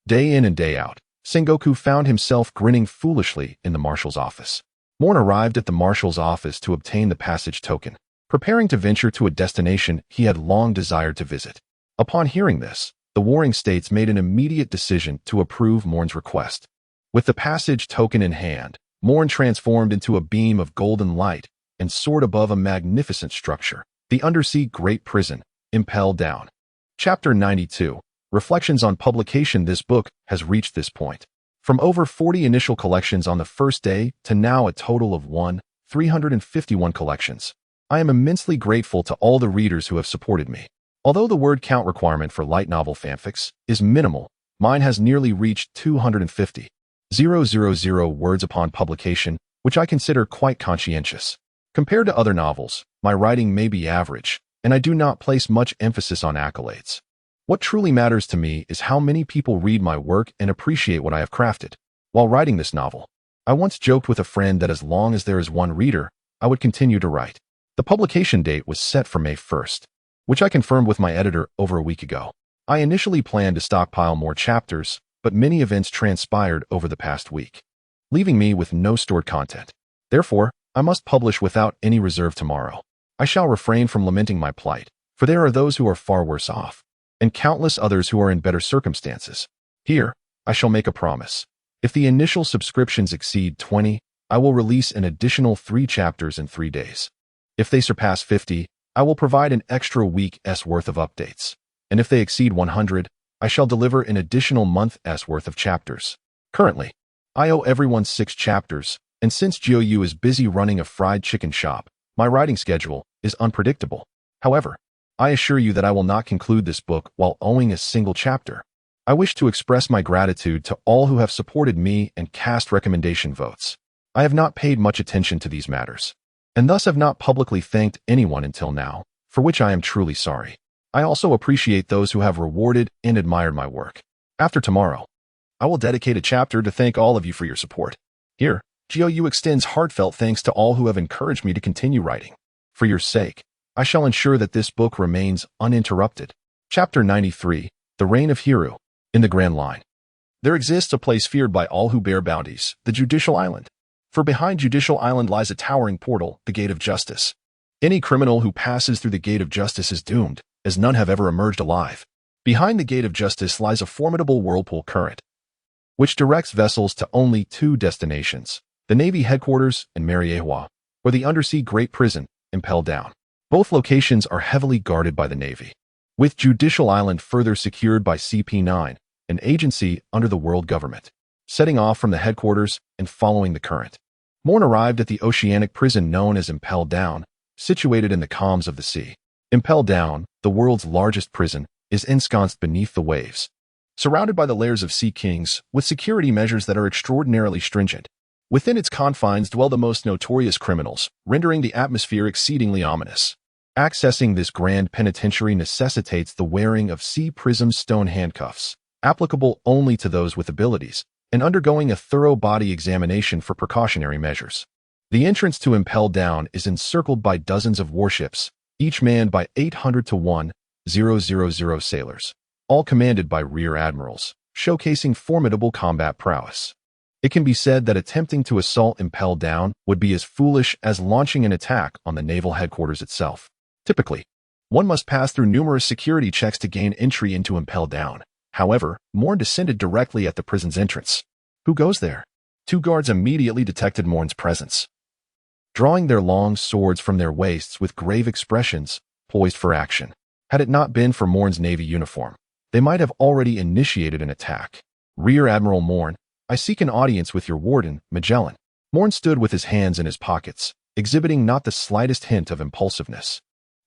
Day in and day out, Sengoku found himself grinning foolishly in the marshal's office. Moen arrived at the marshal's office to obtain the passage token, preparing to venture to a destination he had long desired to visit. Upon hearing this, the warring states made an immediate decision to approve Moen's request. With the passage token in hand, Moen transformed into a beam of golden light and soared above a magnificent structure, the undersea Great Prison, impelled down. Chapter 92. Reflections on publication. This book has reached this point. From over 40 initial collections on the first day to now a total of 351 collections. I am immensely grateful to all the readers who have supported me. Although the word count requirement for light novel fanfics is minimal, mine has nearly reached 250,000 words upon publication, which I consider quite conscientious. Compared to other novels, my writing may be average, and I do not place much emphasis on accolades. What truly matters to me is how many people read my work and appreciate what I have crafted. While writing this novel, I once joked with a friend that as long as there is one reader, I would continue to write. The publication date was set for May 1st, which I confirmed with my editor over a week ago. I initially planned to stockpile more chapters, but many events transpired over the past week, leaving me with no stored content. Therefore, I must publish without any reserve tomorrow. I shall refrain from lamenting my plight, for there are those who are far worse off, and countless others who are in better circumstances. Here, I shall make a promise. If the initial subscriptions exceed 20, I will release an additional 3 chapters in 3 days. If they surpass 50, I will provide an extra week's worth of updates. And if they exceed 100, I shall deliver an additional month's worth of chapters. Currently, I owe everyone 6 chapters, and since Jiuyue is busy running a fried chicken shop, my writing schedule is unpredictable. However, I assure you that I will not conclude this book while owing a single chapter. I wish to express my gratitude to all who have supported me and cast recommendation votes. I have not paid much attention to these matters, and thus have not publicly thanked anyone until now, for which I am truly sorry. I also appreciate those who have rewarded and admired my work. After tomorrow, I will dedicate a chapter to thank all of you for your support. Here, Jiuyue extends heartfelt thanks to all who have encouraged me to continue writing. For your sake, I shall ensure that this book remains uninterrupted. Chapter 93. The Reign of Hiru. In the Grand Line. There exists a place feared by all who bear bounties, the Judicial Island. For behind Judicial Island lies a towering portal, the Gate of Justice. Any criminal who passes through the Gate of Justice is doomed, as none have ever emerged alive. Behind the Gate of Justice lies a formidable whirlpool current, which directs vessels to only two destinations, the Navy headquarters in Marineford, or the undersea Great Prison, Impel Down. Both locations are heavily guarded by the Navy, with Judicial Island further secured by CP9, an agency under the world government. Setting off from the headquarters and following the current, Moen arrived at the oceanic prison known as Impel Down, situated in the calms of the sea. Impel Down, the world's largest prison, is ensconced beneath the waves, surrounded by the layers of sea kings, with security measures that are extraordinarily stringent. Within its confines dwell the most notorious criminals, rendering the atmosphere exceedingly ominous. Accessing this grand penitentiary necessitates the wearing of sea prism stone handcuffs, applicable only to those with abilities, and undergoing a thorough body examination for precautionary measures. The entrance to Impel Down is encircled by dozens of warships, each manned by 800 to 1,000 sailors, all commanded by rear admirals, showcasing formidable combat prowess. It can be said that attempting to assault Impel Down would be as foolish as launching an attack on the naval headquarters itself. Typically, one must pass through numerous security checks to gain entry into Impel Down. However, Moen descended directly at the prison's entrance. Who goes there? Two guards immediately detected Moen's presence, drawing their long swords from their waists with grave expressions, poised for action. Had it not been for Moen's Navy uniform, they might have already initiated an attack. Rear Admiral Moen, I seek an audience with your warden, Magellan. Moen stood with his hands in his pockets, exhibiting not the slightest hint of impulsiveness.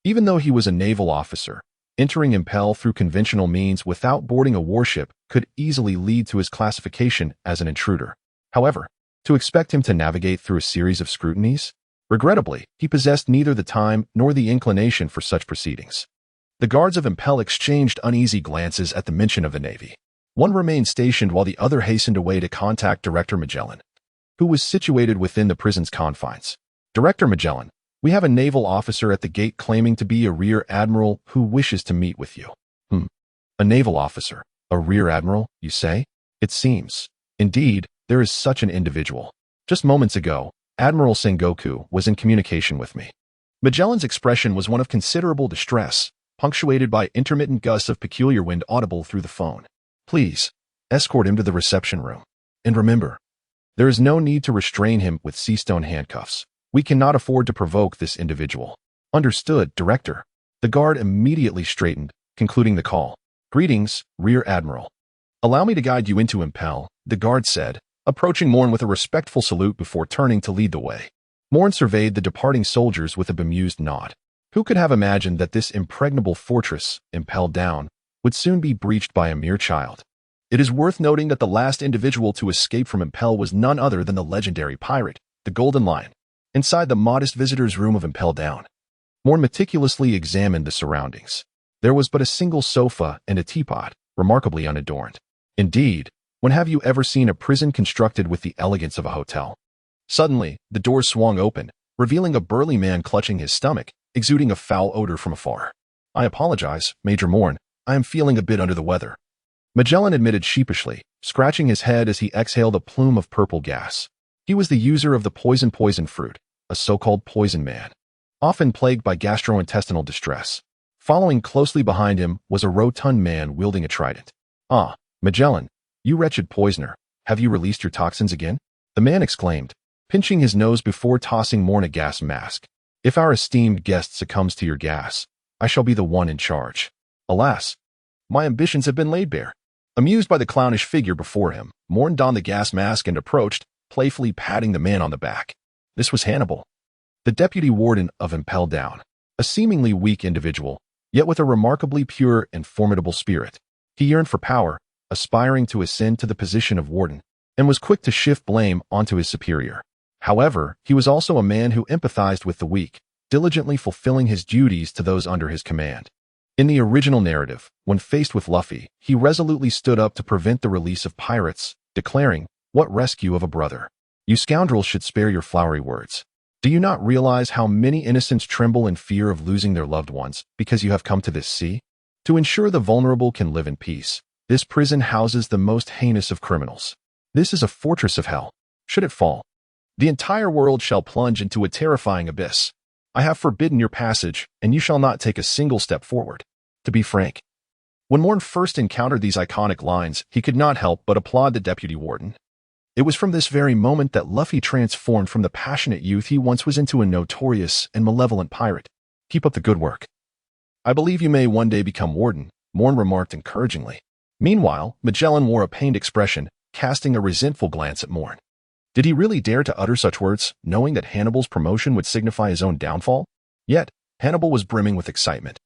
Even though he was a naval officer, entering Impel through conventional means without boarding a warship could easily lead to his classification as an intruder. However, to expect him to navigate through a series of scrutinies? Regrettably, he possessed neither the time nor the inclination for such proceedings. The guards of Impel exchanged uneasy glances at the mention of the Navy. One remained stationed while the other hastened away to contact Director Magellan, who was situated within the prison's confines. Director Magellan, we have a naval officer at the gate claiming to be a rear admiral who wishes to meet with you. A naval officer, a rear admiral, you say? It seems. Indeed, there is such an individual. Just moments ago, Admiral Sengoku was in communication with me. Magellan's expression was one of considerable distress, punctuated by intermittent gusts of peculiar wind audible through the phone. Please, escort him to the reception room. And remember, there is no need to restrain him with sea stone handcuffs. We cannot afford to provoke this individual. Understood, Director. The guard immediately straightened, concluding the call. Greetings, Rear Admiral. Allow me to guide you into Impel, the guard said, approaching Moen with a respectful salute before turning to lead the way. Moen surveyed the departing soldiers with a bemused nod. Who could have imagined that this impregnable fortress, Impel Down, would soon be breached by a mere child? It is worth noting that the last individual to escape from Impel was none other than the legendary pirate, the Golden Lion. Inside the modest visitor's room of Impel Down, Moen meticulously examined the surroundings. There was but a single sofa and a teapot, remarkably unadorned. Indeed, when have you ever seen a prison constructed with the elegance of a hotel? Suddenly, the doors swung open, revealing a burly man clutching his stomach, exuding a foul odor from afar. I apologize, Major Moen. I am feeling a bit under the weather. Magellan admitted sheepishly, scratching his head as he exhaled a plume of purple gas. He was the user of the poison fruit, a so-called poison man, often plagued by gastrointestinal distress. Following closely behind him was a rotund man wielding a trident. Ah, Magellan, you wretched poisoner, have you released your toxins again? The man exclaimed, pinching his nose before tossing Moen a gas mask. If our esteemed guest succumbs to your gas, I shall be the one in charge. Alas, my ambitions have been laid bare. Amused by the clownish figure before him, Moen donned the gas mask and approached, playfully patting the man on the back. This was Hannibal, the deputy warden of Impel Down, a seemingly weak individual, yet with a remarkably pure and formidable spirit. He yearned for power, aspiring to ascend to the position of warden, and was quick to shift blame onto his superior. However, he was also a man who empathized with the weak, diligently fulfilling his duties to those under his command. In the original narrative, when faced with Luffy, he resolutely stood up to prevent the release of pirates, declaring, "What rescue of a brother? You scoundrels should spare your flowery words. Do you not realize how many innocents tremble in fear of losing their loved ones because you have come to this sea? To ensure the vulnerable can live in peace, this prison houses the most heinous of criminals. This is a fortress of hell. Should it fall, the entire world shall plunge into a terrifying abyss. I have forbidden your passage, and you shall not take a single step forward. To be frank, When Moen first encountered these iconic lines, he could not help but applaud the deputy warden. It was from this very moment that Luffy transformed from the passionate youth he once was into a notorious and malevolent pirate. Keep up the good work. I believe you may one day become warden, Moen remarked encouragingly. Meanwhile, Magellan wore a pained expression, casting a resentful glance at Moen. Did he really dare to utter such words, knowing that Hannibal's promotion would signify his own downfall? Yet, Hannibal was brimming with excitement.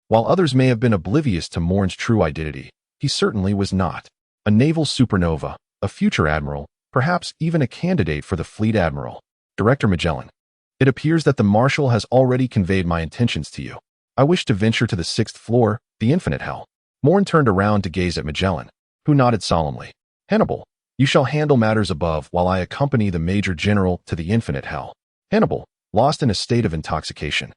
While others may have been oblivious to Moen's true identity, he certainly was not. A naval supernova, a future admiral, perhaps even a candidate for the fleet admiral. Director Magellan. It appears that the marshal has already conveyed my intentions to you. I wish to venture to the 6th floor, the infinite hell. Moen turned around to gaze at Magellan, who nodded solemnly. Hannibal, you shall handle matters above while I accompany the Major General to the infinite hell. Hannibal, lost in a state of intoxication,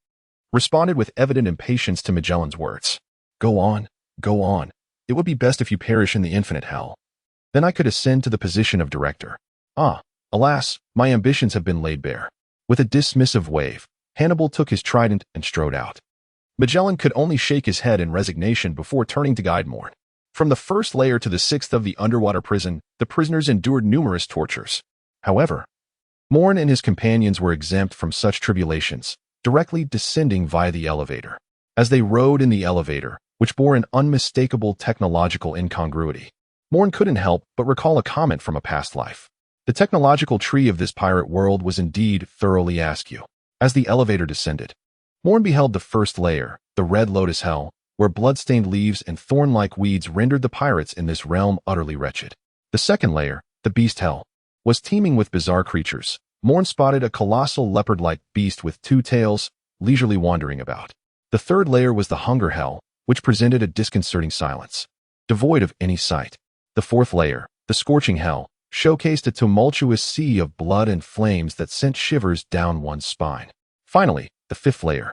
responded with evident impatience to Magellan's words. Go on, go on. It would be best if you perish in the infinite hell. Then I could ascend to the position of director. Alas, my ambitions have been laid bare. With a dismissive wave, Hannibal took his trident and strode out. Magellan could only shake his head in resignation before turning to guide Moen. From the 1st layer to the 6th of the underwater prison, the prisoners endured numerous tortures. However, Moen and his companions were exempt from such tribulations, directly descending via the elevator. As they rode in the elevator, which bore an unmistakable technological incongruity, Moen couldn't help but recall a comment from a past life. The technological tree of this pirate world was indeed thoroughly askew. As the elevator descended, Moen beheld the 1st layer, the Red Lotus Hell, where blood-stained leaves and thorn-like weeds rendered the pirates in this realm utterly wretched. The 2nd layer, the Beast Hell, was teeming with bizarre creatures. Moen spotted a colossal leopard-like beast with 2 tails, leisurely wandering about. The 3rd layer was the Hunger Hell, which presented a disconcerting silence, devoid of any sight. The 4th layer, the Scorching Hell, showcased a tumultuous sea of blood and flames that sent shivers down one's spine. Finally, the 5th layer,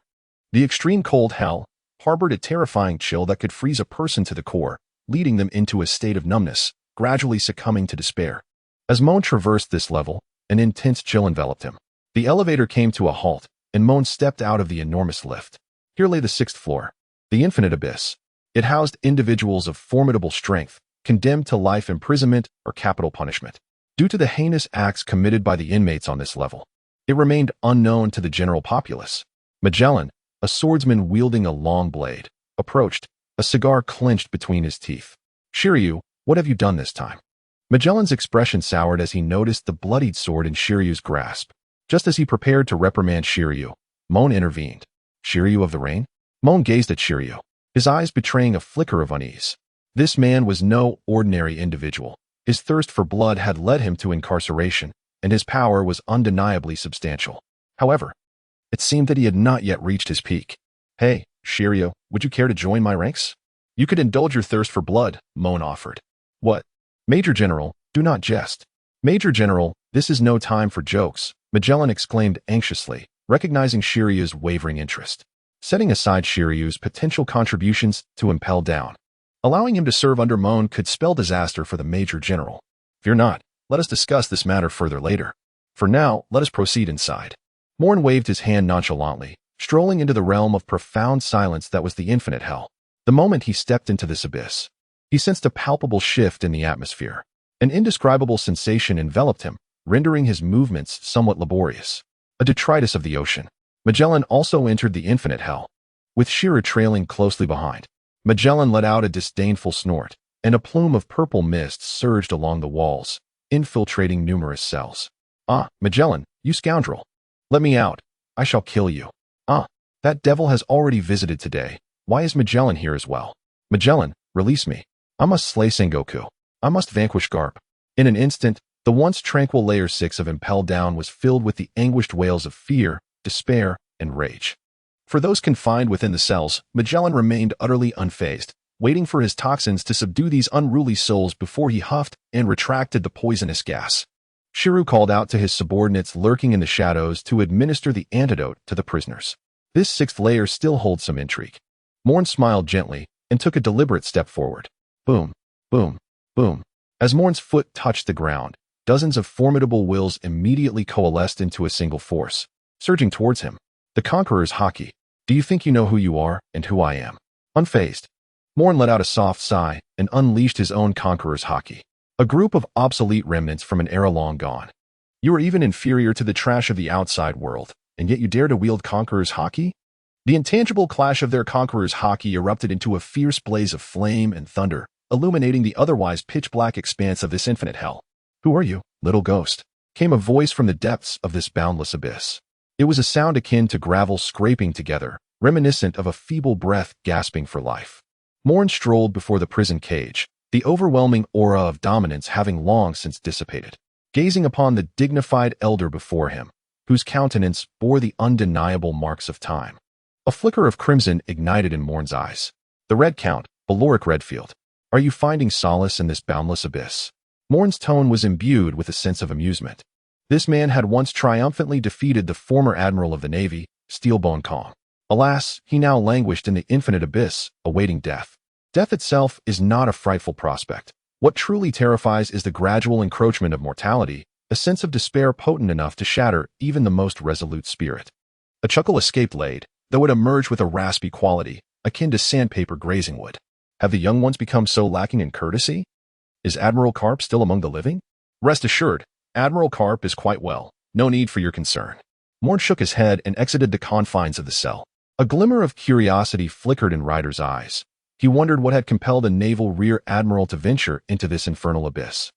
the Extreme Cold Hell, harbored a terrifying chill that could freeze a person to the core, leading them into a state of numbness, gradually succumbing to despair. As Moen traversed this level, an intense chill enveloped him. The elevator came to a halt, and Moen stepped out of the enormous lift. Here lay the 6th floor, the infinite abyss. It housed individuals of formidable strength, condemned to life imprisonment or capital punishment. Due to the heinous acts committed by the inmates on this level, it remained unknown to the general populace. Magellan, a swordsman wielding a long blade, approached, a cigar clenched between his teeth. Jiuyue, what have you done this time? Magellan's expression soured as he noticed the bloodied sword in Jiuyue's grasp. Just as he prepared to reprimand Jiuyue, Moen intervened. Jiuyue of the Rain? Moen gazed at Jiuyue, his eyes betraying a flicker of unease. This man was no ordinary individual. His thirst for blood had led him to incarceration, and his power was undeniably substantial. However, it seemed that he had not yet reached his peak. Hey, Jiuyue, would you care to join my ranks? You could indulge your thirst for blood, Moen offered. What? Major General, do not jest. Major General, this is no time for jokes, Magellan exclaimed anxiously, recognizing Jiuyue's wavering interest. Setting aside Jiuyue's potential contributions to impel down, allowing him to serve under Moen could spell disaster for the Major General. Fear not, let us discuss this matter further later. For now, let us proceed inside. Moen waved his hand nonchalantly, strolling into the realm of profound silence that was the infinite hell. The moment he stepped into this abyss, he sensed a palpable shift in the atmosphere. An indescribable sensation enveloped him, rendering his movements somewhat laborious. A detritus of the ocean. Magellan also entered the infinite hell, with Jiuyue trailing closely behind. Magellan let out a disdainful snort, and a plume of purple mist surged along the walls, infiltrating numerous cells. Magellan, you scoundrel. Let me out. I shall kill you. That devil has already visited today. Why is Magellan here as well? Magellan, release me. I must slay Sengoku. I must vanquish Garp. In an instant, the once tranquil layer 6 of Impel Down was filled with the anguished wails of fear, despair, and rage. For those confined within the cells, Magellan remained utterly unfazed, waiting for his toxins to subdue these unruly souls before he huffed and retracted the poisonous gas. Jiuyue called out to his subordinates lurking in the shadows to administer the antidote to the prisoners. This 6th layer still holds some intrigue. Moen smiled gently and took a deliberate step forward. Boom, boom, boom. As Moen's foot touched the ground, dozens of formidable wills immediately coalesced into a single force, surging towards him. The Conqueror's Haki. Do you think you know who you are and who I am? Unfazed, Moen let out a soft sigh and unleashed his own conqueror's haki. A group of obsolete remnants from an era long gone. You are even inferior to the trash of the outside world, and yet you dare to wield conqueror's haki? The intangible clash of their conqueror's haki erupted into a fierce blaze of flame and thunder, illuminating the otherwise pitch-black expanse of this infinite hell. "Who are you, little ghost?" came a voice from the depths of this boundless abyss. It was a sound akin to gravel scraping together, reminiscent of a feeble breath gasping for life. Moen strolled before the prison cage, the overwhelming aura of dominance having long since dissipated, gazing upon the dignified elder before him, whose countenance bore the undeniable marks of time. A flicker of crimson ignited in Moen's eyes. "The Red Count, Baloric Redfield. Are you finding solace in this boundless abyss?" Moen's tone was imbued with a sense of amusement. This man had once triumphantly defeated the former admiral of the navy, Steelbone Kong. Alas, he now languished in the infinite abyss, awaiting death. Death itself is not a frightful prospect. What truly terrifies is the gradual encroachment of mortality, a sense of despair potent enough to shatter even the most resolute spirit. A chuckle escaped Lade, though it emerged with a raspy quality, akin to sandpaper grazing wood. Have the young ones become so lacking in courtesy? Is Admiral Carp still among the living? Rest assured, Admiral Carp is quite well. No need for your concern. Moen shook his head and exited the confines of the cell. A glimmer of curiosity flickered in Ryder's eyes. He wondered what had compelled a naval rear admiral to venture into this infernal abyss.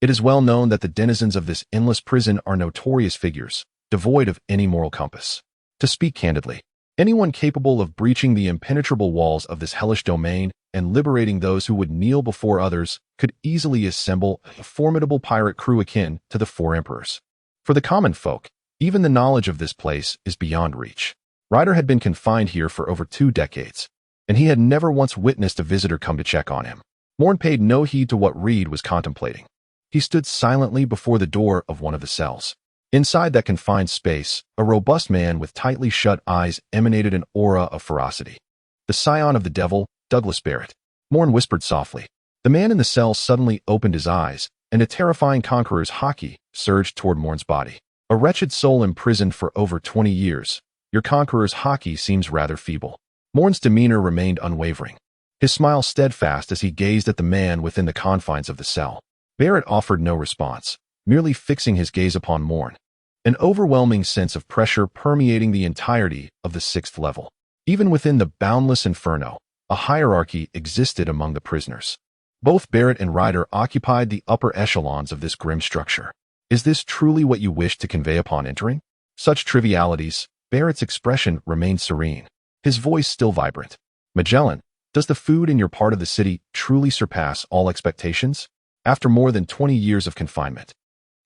It is well known that the denizens of this endless prison are notorious figures, devoid of any moral compass. To speak candidly, anyone capable of breaching the impenetrable walls of this hellish domain and liberating those who would kneel before others could easily assemble a formidable pirate crew akin to the Four Emperors. For the common folk, even the knowledge of this place is beyond reach. Ryder had been confined here for over 2 decades, and he had never once witnessed a visitor come to check on him. Moen paid no heed to what Reed was contemplating. He stood silently before the door of one of the cells. Inside that confined space, a robust man with tightly shut eyes emanated an aura of ferocity. The scion of the devil, Douglas Barrett. Moen whispered softly. The man in the cell suddenly opened his eyes, and a terrifying conqueror's haki surged toward Moen's body. A wretched soul imprisoned for over 20 years. Your conqueror's haki seems rather feeble. Moen's demeanor remained unwavering, his smile steadfast as he gazed at the man within the confines of the cell. Barrett offered no response, merely fixing his gaze upon Moen. An overwhelming sense of pressure permeating the entirety of the 6th level. Even within the boundless inferno, a hierarchy existed among the prisoners. Both Barrett and Ryder occupied the upper echelons of this grim structure. Is this truly what you wished to convey upon entering? Such trivialities. Barrett's expression remained serene, his voice still vibrant. "Magellan, does the food in your part of the city truly surpass all expectations? After more than 20 years of confinement,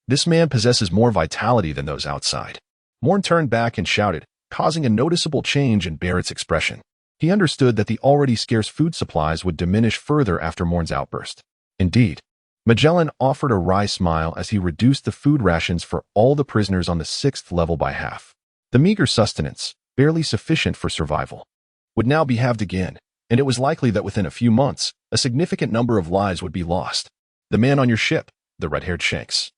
this man possesses more vitality than those outside." Moen turned back and shouted, causing a noticeable change in Barrett's expression. He understood that the already scarce food supplies would diminish further after Moen's outburst. Indeed, Magellan offered a wry smile as he reduced the food rations for all the prisoners on the 6th level by half. The meager sustenance, barely sufficient for survival, would now be halved again, and it was likely that within a few months, a significant number of lives would be lost. "The man on your ship, the red-haired Shanks,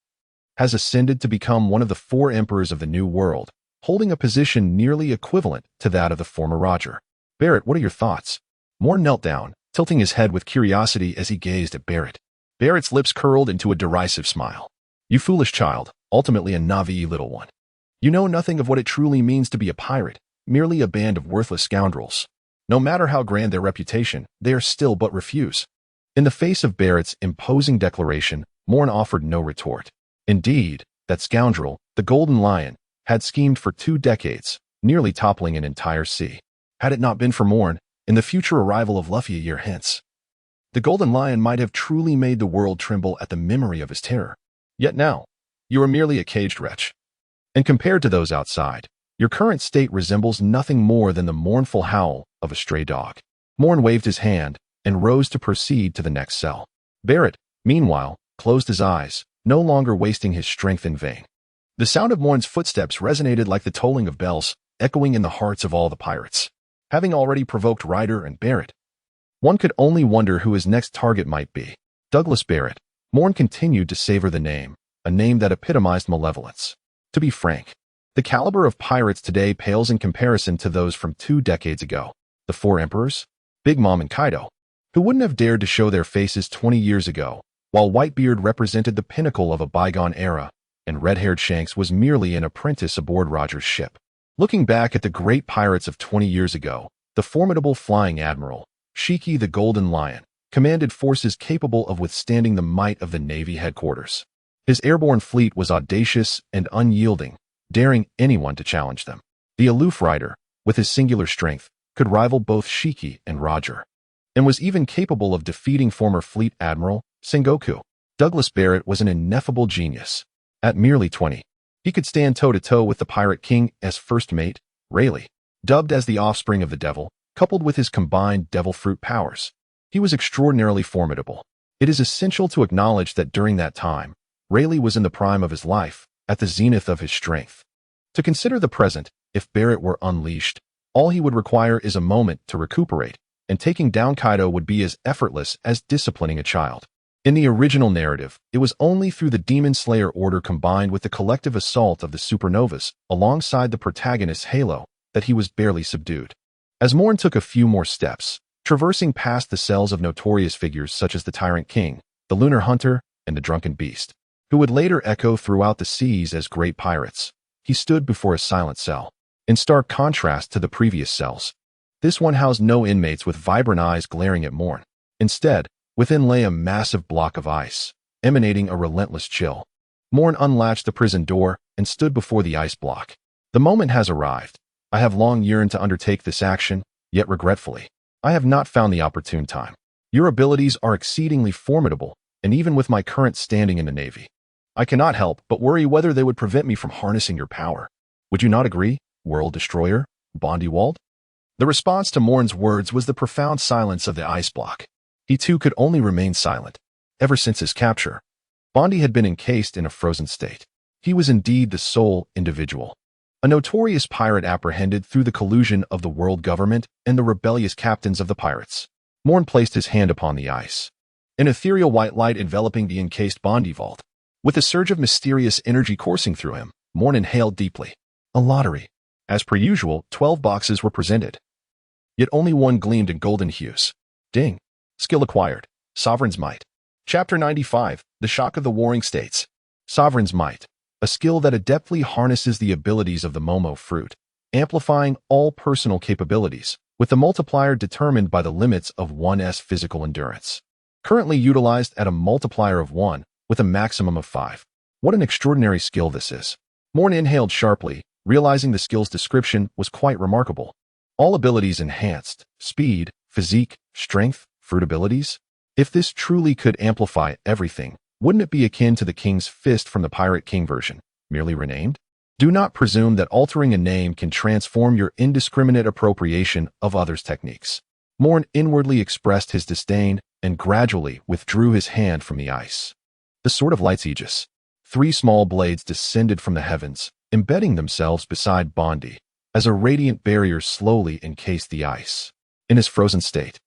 has ascended to become one of the 4 emperors of the New World, holding a position nearly equivalent to that of the former Roger. Barrett, what are your thoughts?" Moen knelt down, tilting his head with curiosity as he gazed at Barrett. Barrett's lips curled into a derisive smile. "You foolish child, ultimately a Na'vi little one. You know nothing of what it truly means to be a pirate, merely a band of worthless scoundrels. No matter how grand their reputation, they are still but refuse." In the face of Barrett's imposing declaration, Moen offered no retort. Indeed, that scoundrel, the Golden Lion, had schemed for 2 decades, nearly toppling an entire sea. Had it not been for Moen, in the future arrival of Luffy a year hence, the Golden Lion might have truly made the world tremble at the memory of his terror. Yet now, you are merely a caged wretch. And compared to those outside, your current state resembles nothing more than the mournful howl of a stray dog. Moen waved his hand and rose to proceed to the next cell. Barrett, meanwhile, closed his eyes, no longer wasting his strength in vain. The sound of Moen's footsteps resonated like the tolling of bells, echoing in the hearts of all the pirates. Having already provoked Ryder and Barrett, one could only wonder who his next target might be. Douglas Barrett. Moen continued to savor the name, a name that epitomized malevolence. To be frank, the caliber of pirates today pales in comparison to those from 2 decades ago. The 4 emperors, Big Mom and Kaido, Who wouldn't have dared to show their faces 20 years ago, while Whitebeard represented the pinnacle of a bygone era, and red-haired Shanks was merely an apprentice aboard Roger's ship? Looking back at the great pirates of 20 years ago, the formidable flying admiral, Shiki the Golden Lion, commanded forces capable of withstanding the might of the Navy headquarters. His airborne fleet was audacious and unyielding, daring anyone to challenge them. The aloof rider, with his singular strength, could rival both Shiki and Roger, and was even capable of defeating former fleet admiral Sengoku. Douglas Barrett was an ineffable genius. At merely 20, he could stand toe-to-toe with the Pirate King's first mate, Rayleigh. Dubbed as the offspring of the devil, coupled with his combined devil fruit powers, he was extraordinarily formidable. It is essential to acknowledge that during that time, Rayleigh was in the prime of his life, at the zenith of his strength. To consider the present, if Barrett were unleashed, all he would require is a moment to recuperate, and taking down Kaido would be as effortless as disciplining a child. In the original narrative, it was only through the Demon Slayer order combined with the collective assault of the supernovas, alongside the protagonist's halo, that he was barely subdued. As Moen took a few more steps, traversing past the cells of notorious figures such as the Tyrant King, the Lunar Hunter, and the Drunken Beast, who would later echo throughout the seas as great pirates, he stood before a silent cell. In stark contrast to the previous cells, this one housed no inmates with vibrant eyes glaring at Moen. Instead, within lay a massive block of ice, emanating a relentless chill. Moen unlatched the prison door and stood before the ice block. The moment has arrived. I have long yearned to undertake this action, yet regretfully, I have not found the opportune time. Your abilities are exceedingly formidable, and even with my current standing in the Navy, I cannot help but worry whether they would prevent me from harnessing your power. Would you not agree, World Destroyer, Bondywald? The response to Moen's words was the profound silence of the ice block. He too could only remain silent. Ever since his capture, Bondi had been encased in a frozen state. He was indeed the sole individual, a notorious pirate apprehended through the collusion of the world government and the rebellious captains of the pirates. Moen placed his hand upon the ice, an ethereal white light enveloping the encased Bondywald. With a surge of mysterious energy coursing through him, Moen inhaled deeply. A lottery. As per usual, 12 boxes were presented, yet only one gleamed in golden hues. Ding. Skill acquired. Sovereign's Might. Chapter 95, The Shock of the Warring States. Sovereign's Might, a skill that adeptly harnesses the abilities of the Momo fruit, amplifying all personal capabilities, with the multiplier determined by the limits of one's physical endurance. Currently utilized at a multiplier of 1, with a maximum of 5. What an extraordinary skill this is. Moen inhaled sharply, realizing the skill's description was quite remarkable. All abilities enhanced, speed, physique, strength, fruit abilities. If this truly could amplify everything, wouldn't it be akin to the King's Fist from the Pirate King version, merely renamed? Do not presume that altering a name can transform your indiscriminate appropriation of others' techniques. Moen inwardly expressed his disdain and gradually withdrew his hand from the ice. The Sword of Light's Aegis. 3 small blades descended from the heavens, embedding themselves beside Bondi, as a radiant barrier slowly encased the ice. In his frozen state,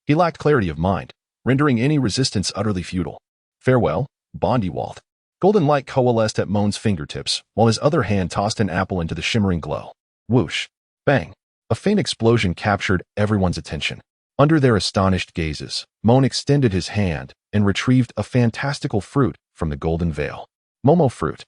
he lacked clarity of mind, rendering any resistance utterly futile. Farewell, Bondywald. Golden light coalesced at Moen's fingertips, while his other hand tossed an apple into the shimmering glow. Whoosh. Bang. A faint explosion captured everyone's attention. Under their astonished gazes, Moen extended his hand and retrieved a fantastical fruit from the golden veil. Momo fruit.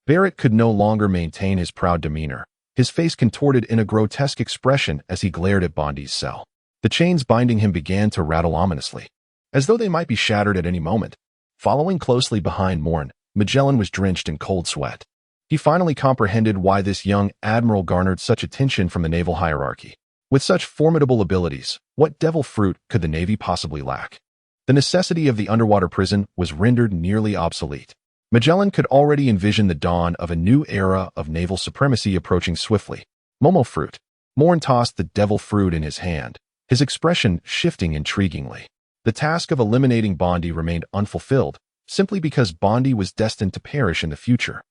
Barrett could no longer maintain his proud demeanor, his face contorted in a grotesque expression as he glared at Bondi's cell. The chains binding him began to rattle ominously, as though they might be shattered at any moment. Following closely behind Moen, Magellan was drenched in cold sweat. He finally comprehended why this young admiral garnered such attention from the naval hierarchy. With such formidable abilities, what devil fruit could the Navy possibly lack? The necessity of the underwater prison was rendered nearly obsolete. Magellan could already envision the dawn of a new era of naval supremacy approaching swiftly. Momo fruit. Moen tossed the devil fruit in his hand, his expression shifting intriguingly. The task of eliminating Bondi remained unfulfilled, simply because Bondi was destined to perish in the future,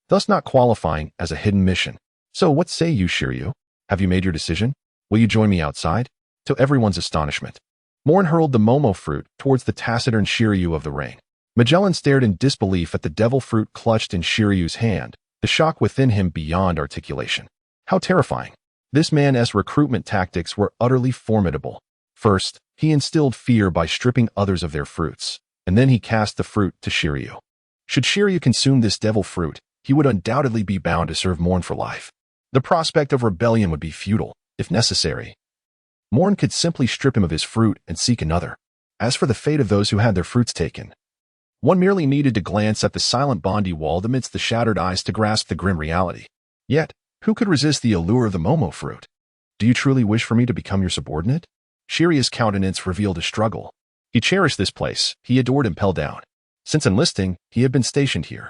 thus not qualifying as a hidden mission. So what say you, Jiuyue? Have you made your decision? Will you join me outside? To everyone's astonishment, Moen hurled the Momo fruit towards the taciturn Jiuyue of the ring. Magellan stared in disbelief at the devil fruit clutched in Shiryu's hand, the shock within him beyond articulation. How terrifying. This man's recruitment tactics were utterly formidable. First, He instilled fear by stripping others of their fruits, and then he cast the fruit to Shiryu. Should Shiryu consume this devil fruit, he would undoubtedly be bound to serve Moen for life. The prospect of rebellion would be futile, if necessary. Moen could simply strip him of his fruit and seek another. As for the fate of those who had their fruits taken, one merely needed to glance at the silent Bondi wall amidst the shattered ice to grasp the grim reality. Yet, who could resist the allure of the Momo fruit? Do you truly wish for me to become your subordinate? Shiryu's countenance revealed a struggle. He cherished this place, he adored Impel Down. Since enlisting, he had been stationed here.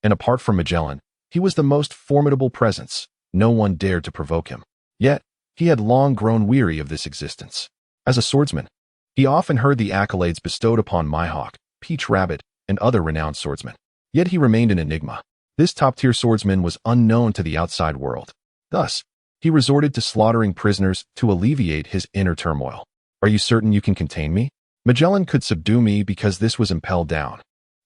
And apart from Magellan, he was the most formidable presence. No one dared to provoke him. Yet, he had long grown weary of this existence. As a swordsman, he often heard the accolades bestowed upon Mihawk, Peach Rabbit, and other renowned swordsmen. Yet he remained an enigma. This top-tier swordsman was unknown to the outside world. Thus, he resorted to slaughtering prisoners to alleviate his inner turmoil. Are you certain you can contain me? Magellan could subdue me because this was Impel Down,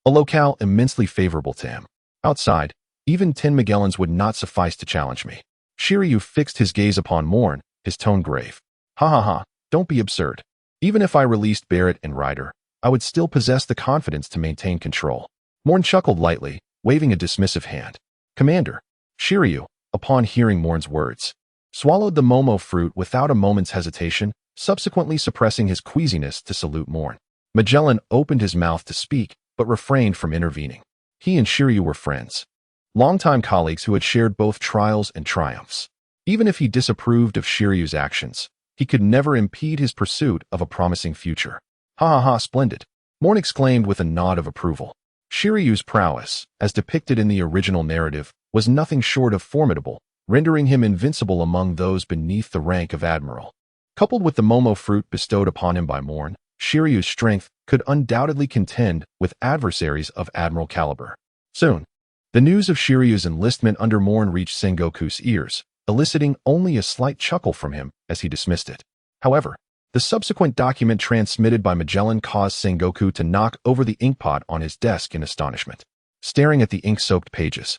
a locale immensely favorable to him. Outside, even 10 Magellans would not suffice to challenge me. Shiryu fixed his gaze upon Moen, his tone grave. Ha ha ha, don't be absurd. Even if I released Barrett and Ryder, I would still possess the confidence to maintain control. Moen chuckled lightly, waving a dismissive hand. Commander, Shiryu, upon hearing Moen's words, swallowed the Momo fruit without a moment's hesitation, subsequently suppressing his queasiness to salute Moen. Magellan opened his mouth to speak, but refrained from intervening. He and Shiryu were friends, longtime colleagues who had shared both trials and triumphs. Even if he disapproved of Shiryu's actions, he could never impede his pursuit of a promising future. Ha ha ha, splendid, Moen exclaimed with a nod of approval. Shiryu's prowess, as depicted in the original narrative, was nothing short of formidable, rendering him invincible among those beneath the rank of admiral. Coupled with the Momo fruit bestowed upon him by Moen, Shiryu's strength could undoubtedly contend with adversaries of admiral caliber. Soon, the news of Shiryu's enlistment under Moen reached Sengoku's ears, eliciting only a slight chuckle from him as he dismissed it. However, the subsequent document transmitted by Magellan caused Sengoku to knock over the inkpot on his desk in astonishment. Staring at the ink-soaked pages,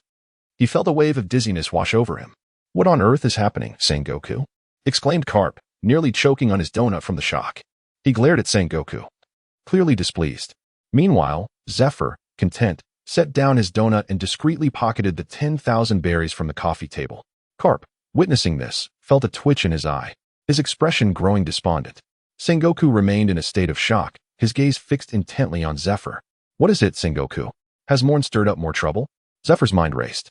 he felt a wave of dizziness wash over him. What on earth is happening, Sengoku? Exclaimed Carp, nearly choking on his donut from the shock. He glared at Sengoku, clearly displeased. Meanwhile, Zephyr, content, set down his donut and discreetly pocketed the 10,000 berries from the coffee table. Carp, witnessing this, felt a twitch in his eye, his expression growing despondent. Sengoku remained in a state of shock, his gaze fixed intently on Zephyr. What is it, Sengoku? Has Moen stirred up more trouble? Zephyr's mind raced,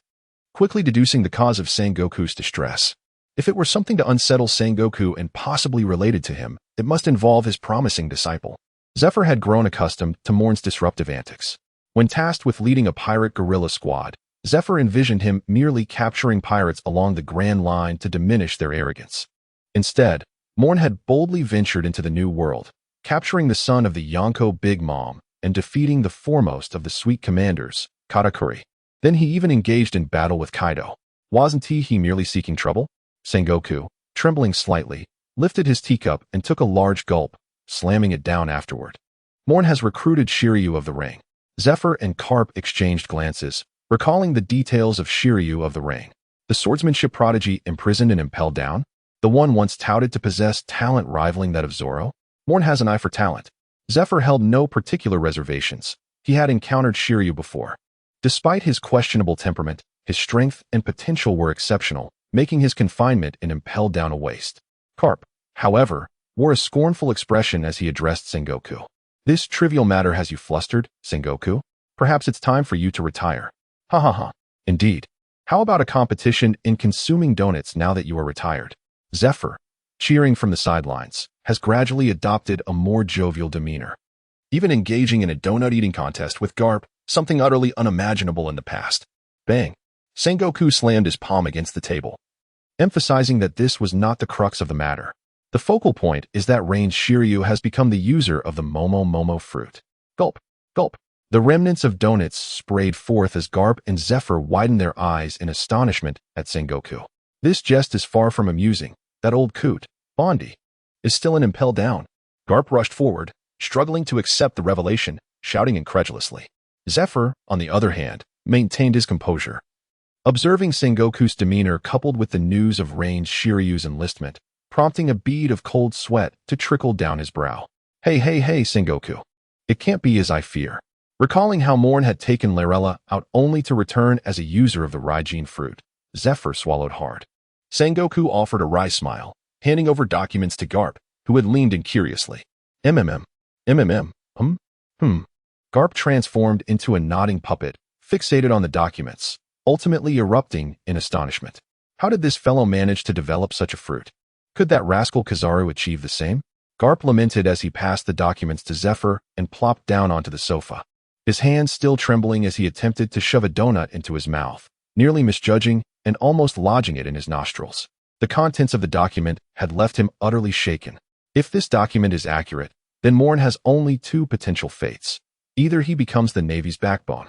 quickly deducing the cause of Sengoku's distress. If it were something to unsettle Sengoku and possibly related to him, it must involve his promising disciple. Zephyr had grown accustomed to Moen's disruptive antics. When tasked with leading a pirate guerrilla squad, Zephyr envisioned him merely capturing pirates along the Grand Line to diminish their arrogance. Instead, Moen had boldly ventured into the New World, capturing the son of the Yonko Big Mom and defeating the foremost of the sweet commanders, Katakuri. Then he even engaged in battle with Kaido. Wasn't he merely seeking trouble? Sengoku, trembling slightly, lifted his teacup and took a large gulp, slamming it down afterward. Moen has recruited Shiryu of the Ring. Zephyr and Carp exchanged glances, recalling the details of Shiryu of the Ring. The swordsmanship prodigy imprisoned and Impel Down? The one once touted to possess talent rivaling that of Zoro? Moen has an eye for talent. Zephyr held no particular reservations. He had encountered Shiryu before. Despite his questionable temperament, his strength and potential were exceptional, making his confinement in Impel Down a waste. Carp, however, wore a scornful expression as he addressed Sengoku. This trivial matter has you flustered, Sengoku? Perhaps it's time for you to retire. Ha ha ha. Indeed. How about a competition in consuming donuts now that you are retired? Zephyr, cheering from the sidelines, has gradually adopted a more jovial demeanor, even engaging in a donut-eating contest with Garp, something utterly unimaginable in the past. Bang! Sengoku slammed his palm against the table, emphasizing that this was not the crux of the matter. The focal point is that Range Shiryu has become the user of the Momo fruit. Gulp! Gulp! The remnants of donuts sprayed forth as Garp and Zephyr widened their eyes in astonishment at Sengoku. This jest is far from amusing. That old coot, Bondi, is still in Impel Down. Garp rushed forward, struggling to accept the revelation, shouting incredulously. Zephyr, on the other hand, maintained his composure. Observing Sengoku's demeanor coupled with the news of Range Shiryu's enlistment, prompting a bead of cold sweat to trickle down his brow. Hey, hey, hey, Sengoku. It can't be as I fear. Recalling how Moen had taken Lorella out only to return as a user of the Raijin fruit, Zephyr swallowed hard. Sengoku offered a wry smile, handing over documents to Garp, who had leaned in curiously. MMM. Garp transformed into a nodding puppet, fixated on the documents, ultimately erupting in astonishment. How did this fellow manage to develop such a fruit? Could that rascal Kizaru achieve the same? Garp lamented as he passed the documents to Zephyr and plopped down onto the sofa, his hands still trembling as he attempted to shove a donut into his mouth, nearly misjudging and almost lodging it in his nostrils. The contents of the document had left him utterly shaken. If this document is accurate, then Moen has only two potential fates. Either he becomes the Navy's backbone,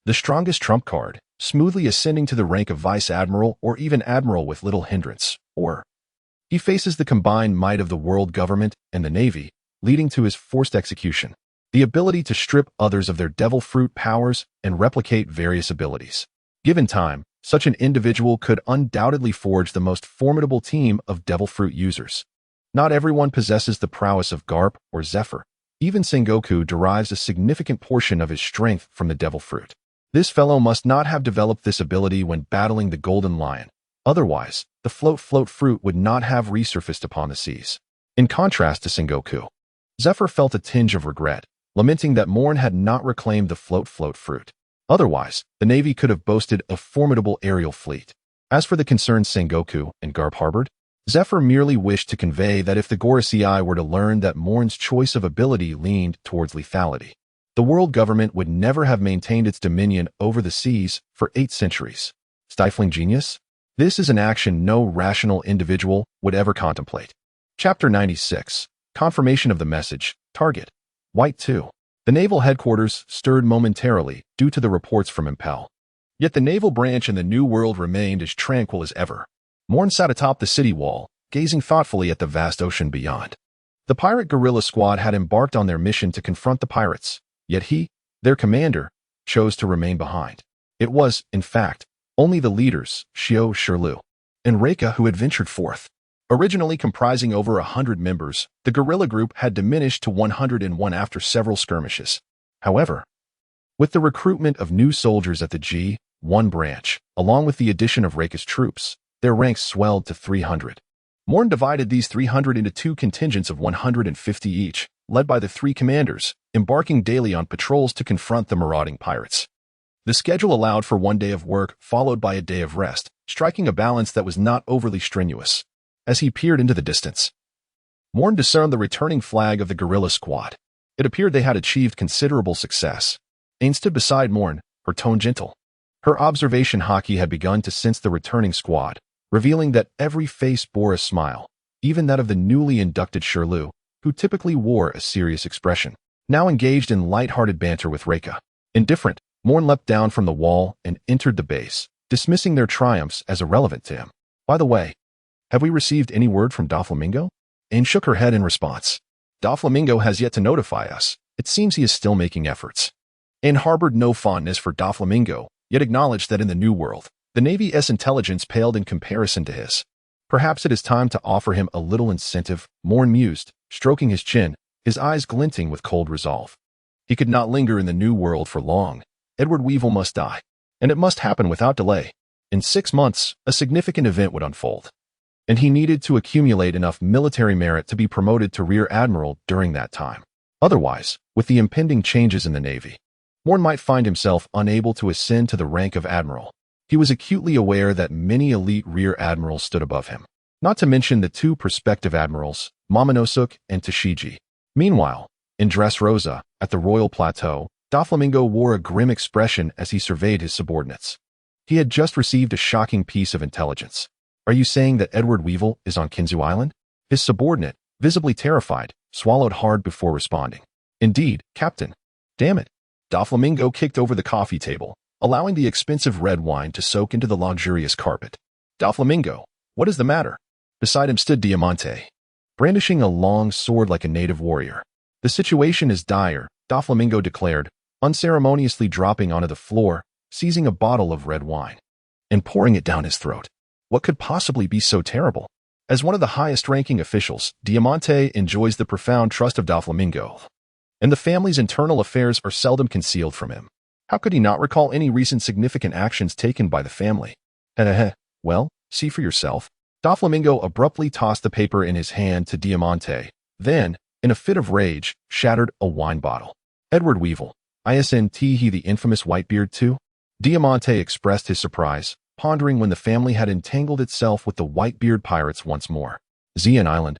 the strongest trump card, smoothly ascending to the rank of vice admiral or even admiral with little hindrance, or he faces the combined might of the world government and the Navy, leading to his forced execution, the ability to strip others of their devil fruit powers and replicate various abilities. Given time, such an individual could undoubtedly forge the most formidable team of devil fruit users. Not everyone possesses the prowess of Garp or Zephyr. Even Sengoku derives a significant portion of his strength from the devil fruit. This fellow must not have developed this ability when battling the Golden Lion. Otherwise, the float fruit would not have resurfaced upon the seas. In contrast to Sengoku, Zephyr felt a tinge of regret, lamenting that Moen had not reclaimed the float fruit. Otherwise, the Navy could have boasted a formidable aerial fleet. As for the concerns Sengoku and Garp harbored, Zephyr merely wished to convey that if the Gorosei were to learn that Moen's choice of ability leaned towards lethality, the world government would never have maintained its dominion over the seas for 8 centuries. Stifling genius? This is an action no rational individual would ever contemplate. Chapter 96. Confirmation of the message. Target. White 2. The naval headquarters stirred momentarily due to the reports from Impel. Yet the naval branch in the New World remained as tranquil as ever. Moen sat atop the city wall, gazing thoughtfully at the vast ocean beyond. The pirate guerrilla squad had embarked on their mission to confront the pirates, yet he, their commander, chose to remain behind. It was, in fact, only the leaders, Jiuyue and Reika, who had ventured forth. Originally comprising over 100 members, the guerrilla group had diminished to 101 after several skirmishes. However, with the recruitment of new soldiers at the G1 branch, along with the addition of Reika's troops, their ranks swelled to 300. Moen divided these 300 into 2 contingents of 150 each, led by the 3 commanders, embarking daily on patrols to confront the marauding pirates. The schedule allowed for 1 day of work followed by a day of rest, striking a balance that was not overly strenuous. As he peered into the distance, Moen discerned the returning flag of the guerrilla squad. It appeared they had achieved considerable success. Ain stood beside Moen, her tone gentle. Her observation haki had begun to sense the returning squad, revealing that every face bore a smile, even that of the newly inducted Jiuyue, who typically wore a serious expression, now engaged in light-hearted banter with Reika. Indifferent, Moen leapt down from the wall and entered the base, dismissing their triumphs as irrelevant to him. By the way, have we received any word from Doflamingo? Ain shook her head in response. Doflamingo has yet to notify us. It seems he is still making efforts. Ain harbored no fondness for Doflamingo, yet acknowledged that in the New World, the Navy's intelligence paled in comparison to his. Perhaps it is time to offer him a little incentive, Moen mused, stroking his chin, his eyes glinting with cold resolve. He could not linger in the New World for long. Edward Weevil must die, and it must happen without delay. In 6 months, a significant event would unfold, and he needed to accumulate enough military merit to be promoted to Rear Admiral during that time. Otherwise, with the impending changes in the Navy, Moen might find himself unable to ascend to the rank of Admiral. He was acutely aware that many elite Rear Admirals stood above him, not to mention the 2 prospective admirals, Momonosuke and Tashiji. Meanwhile, in Dressrosa, at the Royal Plateau, Doflamingo wore a grim expression as he surveyed his subordinates. He had just received a shocking piece of intelligence. Are you saying that Edward Weevil is on Kinzu Island? His subordinate, visibly terrified, swallowed hard before responding. Indeed, Captain. Damn it. Doflamingo kicked over the coffee table, allowing the expensive red wine to soak into the luxurious carpet. Doflamingo, what is the matter? Beside him stood Diamante, brandishing a long sword like a native warrior. The situation is dire, Doflamingo declared, unceremoniously dropping onto the floor, seizing a bottle of red wine, and pouring it down his throat. What could possibly be so terrible? As one of the highest-ranking officials, Diamante enjoys the profound trust of Doflamingo, and the family's internal affairs are seldom concealed from him. How could he not recall any recent significant actions taken by the family? Well, see for yourself. Doflamingo abruptly tossed the paper in his hand to Diamante, then, in a fit of rage, shattered a wine bottle. Edward Weevil, isn't he the infamous Whitebeard too? Diamante expressed his surprise, pondering when the family had entangled itself with the Whitebeard pirates once more. Xian Island,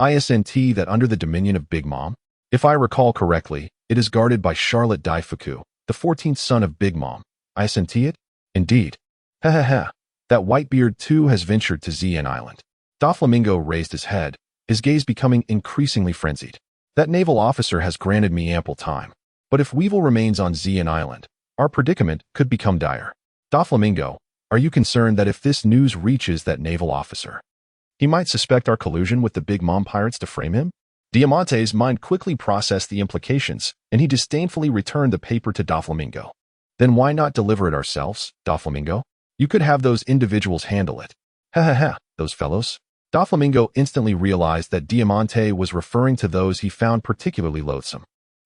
Isn't that under the dominion of Big Mom? If I recall correctly, it is guarded by Charlotte Daifuku, the 14th son of Big Mom. Isn't it? Indeed. That Whitebeard too has ventured to Xian Island. Doflamingo raised his head, his gaze becoming increasingly frenzied. That naval officer has granted me ample time. But if Weevil remains on Xian Island, our predicament could become dire. Doflamingo, are you concerned that if this news reaches that naval officer, he might suspect our collusion with the Big Mom pirates to frame him? Diamante's mind quickly processed the implications, and he disdainfully returned the paper to Doflamingo. Then why not deliver it ourselves, Doflamingo? You could have those individuals handle it. Those fellows. Doflamingo instantly realized that Diamante was referring to those he found particularly loathsome.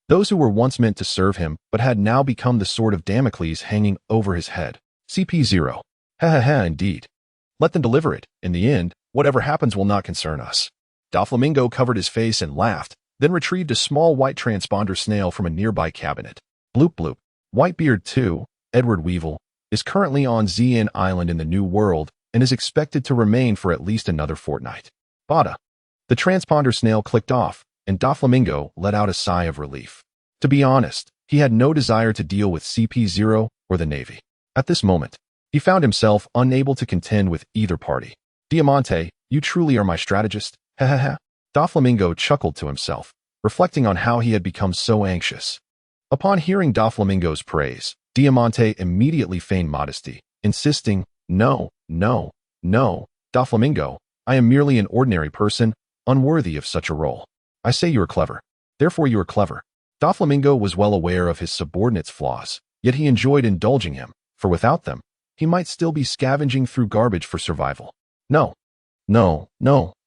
Those who were once meant to serve him, but had now become the sword of Damocles hanging over his head. CP0. Indeed. Let them deliver it. In the end, whatever happens will not concern us. Doflamingo covered his face and laughed, then retrieved a small white transponder snail from a nearby cabinet. Bloop bloop. Whitebeard 2, Edward Weevil, is currently on Xian Island in the New World and is expected to remain for at least another fortnight. Bada. The transponder snail clicked off, and Doflamingo let out a sigh of relief. To be honest, he had no desire to deal with CP0 or the Navy. At this moment, he found himself unable to contend with either party. Diamante, you truly are my strategist. Doflamingo chuckled to himself, reflecting on how he had become so anxious. Upon hearing Doflamingo's praise, Diamante immediately feigned modesty, insisting, No, Doflamingo, I am merely an ordinary person, unworthy of such a role. I say you are clever. Therefore you are clever. Doflamingo was well aware of his subordinate's flaws, yet he enjoyed indulging him, for without them, he might still be scavenging through garbage for survival. No,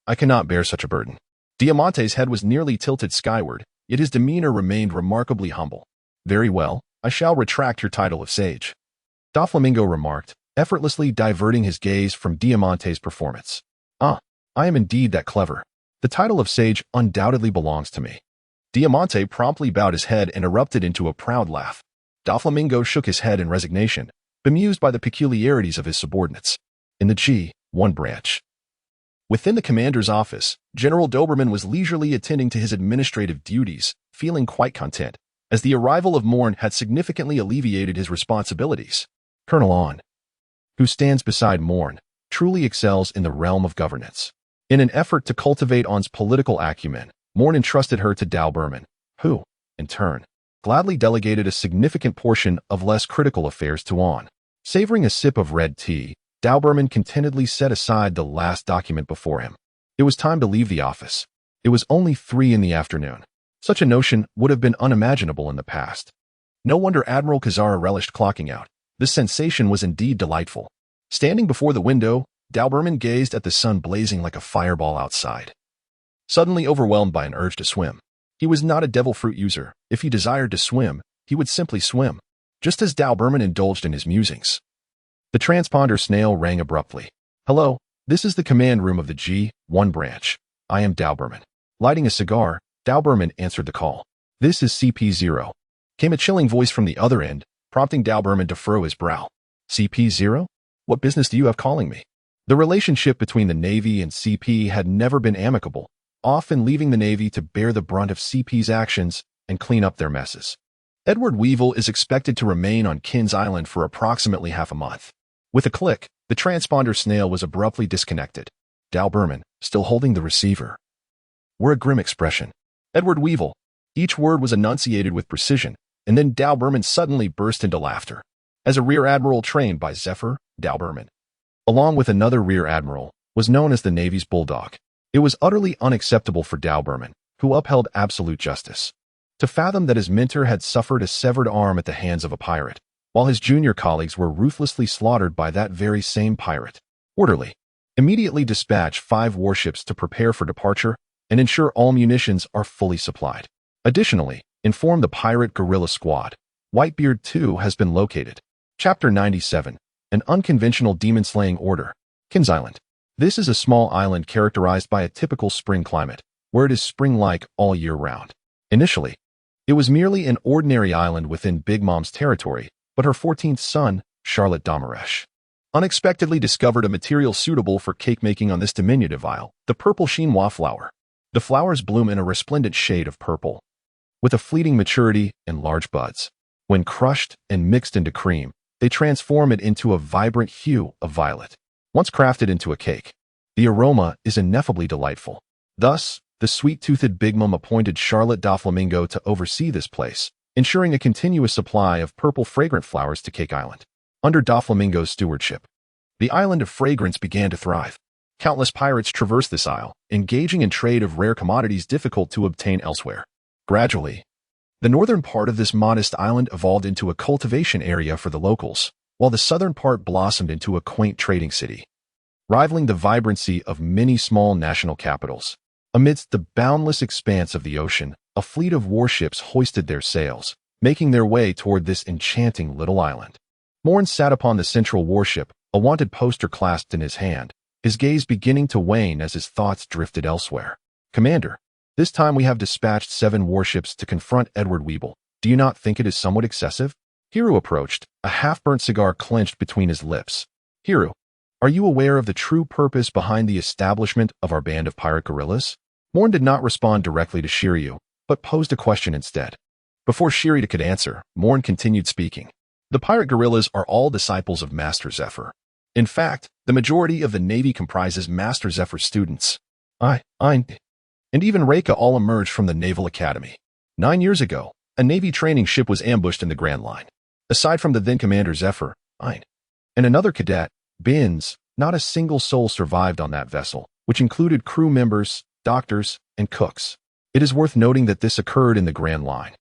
I cannot bear such a burden. Diamante's head was nearly tilted skyward, yet his demeanor remained remarkably humble. Very well, I shall retract your title of sage. Doflamingo remarked, effortlessly diverting his gaze from Diamante's performance. I am indeed that clever. The title of sage undoubtedly belongs to me. Diamante promptly bowed his head and erupted into a proud laugh. Doflamingo shook his head in resignation, bemused by the peculiarities of his subordinates. In the G1 branch. Within the commander's office, General Doberman was leisurely attending to his administrative duties, feeling quite content, as the arrival of Moen had significantly alleviated his responsibilities. Colonel On, who stands beside Moen, truly excels in the realm of governance. In an effort to cultivate On's political acumen, Moen entrusted her to Doberman, who, in turn, gladly delegated a significant portion of less critical affairs to On. Savoring a sip of red tea, Doberman contentedly set aside the last document before him. It was time to leave the office. It was only 3 in the afternoon. Such a notion would have been unimaginable in the past. No wonder Admiral Kazara relished clocking out. This sensation was indeed delightful. Standing before the window, Doberman gazed at the sun blazing like a fireball outside. Suddenly overwhelmed by an urge to swim. He was not a devil fruit user. If he desired to swim, he would simply swim. Just as Doberman indulged in his musings. The transponder snail rang abruptly. Hello, this is the command room of the G1 branch. I am Doberman. Lighting a cigar, Doberman answered the call. This is CP0. Came a chilling voice from the other end, prompting Doberman to furrow his brow. CP0? What business do you have calling me? The relationship between the Navy and CP had never been amicable, often leaving the Navy to bear the brunt of CP's actions and clean up their messes. Edward Weevil is expected to remain on Kin's Island for approximately half a month. With a click, the transponder snail was abruptly disconnected. Doberman, still holding the receiver, wore a grim expression. Edward Weevil. Each word was enunciated with precision, and then Doberman suddenly burst into laughter. As a rear admiral trained by Zephyr, Doberman, along with another rear admiral, was known as the Navy's bulldog. It was utterly unacceptable for Doberman, who upheld absolute justice, to fathom that his mentor had suffered a severed arm at the hands of a pirate, while his junior colleagues were ruthlessly slaughtered by that very same pirate. Orderly. Immediately dispatch 5 warships to prepare for departure and ensure all munitions are fully supplied. Additionally, inform the pirate guerrilla squad. Whitebeard 2 has been located. Chapter 97. An unconventional demon-slaying order. Kin's Island. This is a small island characterized by a typical spring climate, where it is spring-like all year round. Initially, it was merely an ordinary island within Big Mom's territory, but her 14th son, Charlotte Damaresh, unexpectedly discovered a material suitable for cake-making on this diminutive isle, the purple chinois flower. The flowers bloom in a resplendent shade of purple, with a fleeting maturity and large buds. When crushed and mixed into cream, they transform it into a vibrant hue of violet. Once crafted into a cake, the aroma is ineffably delightful. Thus, the sweet-toothed Big Mom appointed Charlotte Doflamingo to oversee this place, ensuring a continuous supply of purple fragrant flowers to Cake Island. Under Doflamingo's stewardship, the island of fragrance began to thrive. Countless pirates traversed this isle, engaging in trade of rare commodities difficult to obtain elsewhere. Gradually, the northern part of this modest island evolved into a cultivation area for the locals, while the southern part blossomed into a quaint trading city, rivaling the vibrancy of many small national capitals. Amidst the boundless expanse of the ocean, a fleet of warships hoisted their sails, making their way toward this enchanting little island. Moen sat upon the central warship, a wanted poster clasped in his hand, his gaze beginning to wane as his thoughts drifted elsewhere. Commander, this time we have dispatched 7 warships to confront Edward Weeble. Do you not think it is somewhat excessive? Hiru approached, a half-burnt cigar clenched between his lips. Hiru, are you aware of the true purpose behind the establishment of our band of pirate guerrillas? Moen did not respond directly to Jiuyue, but posed a question instead. Before Jiuyue could answer, Moen continued speaking. The pirate guerrillas are all disciples of Master Zephyr. In fact, the majority of the Navy comprises Master Zephyr students. And even Reika all emerged from the Naval Academy. 9 years ago, a Navy training ship was ambushed in the Grand Line. Aside from the then-Commander Zephyr, and another cadet, Binz, not a single soul survived on that vessel, which included crew members, doctors, and cooks. It is worth noting that this occurred in the Grand Line.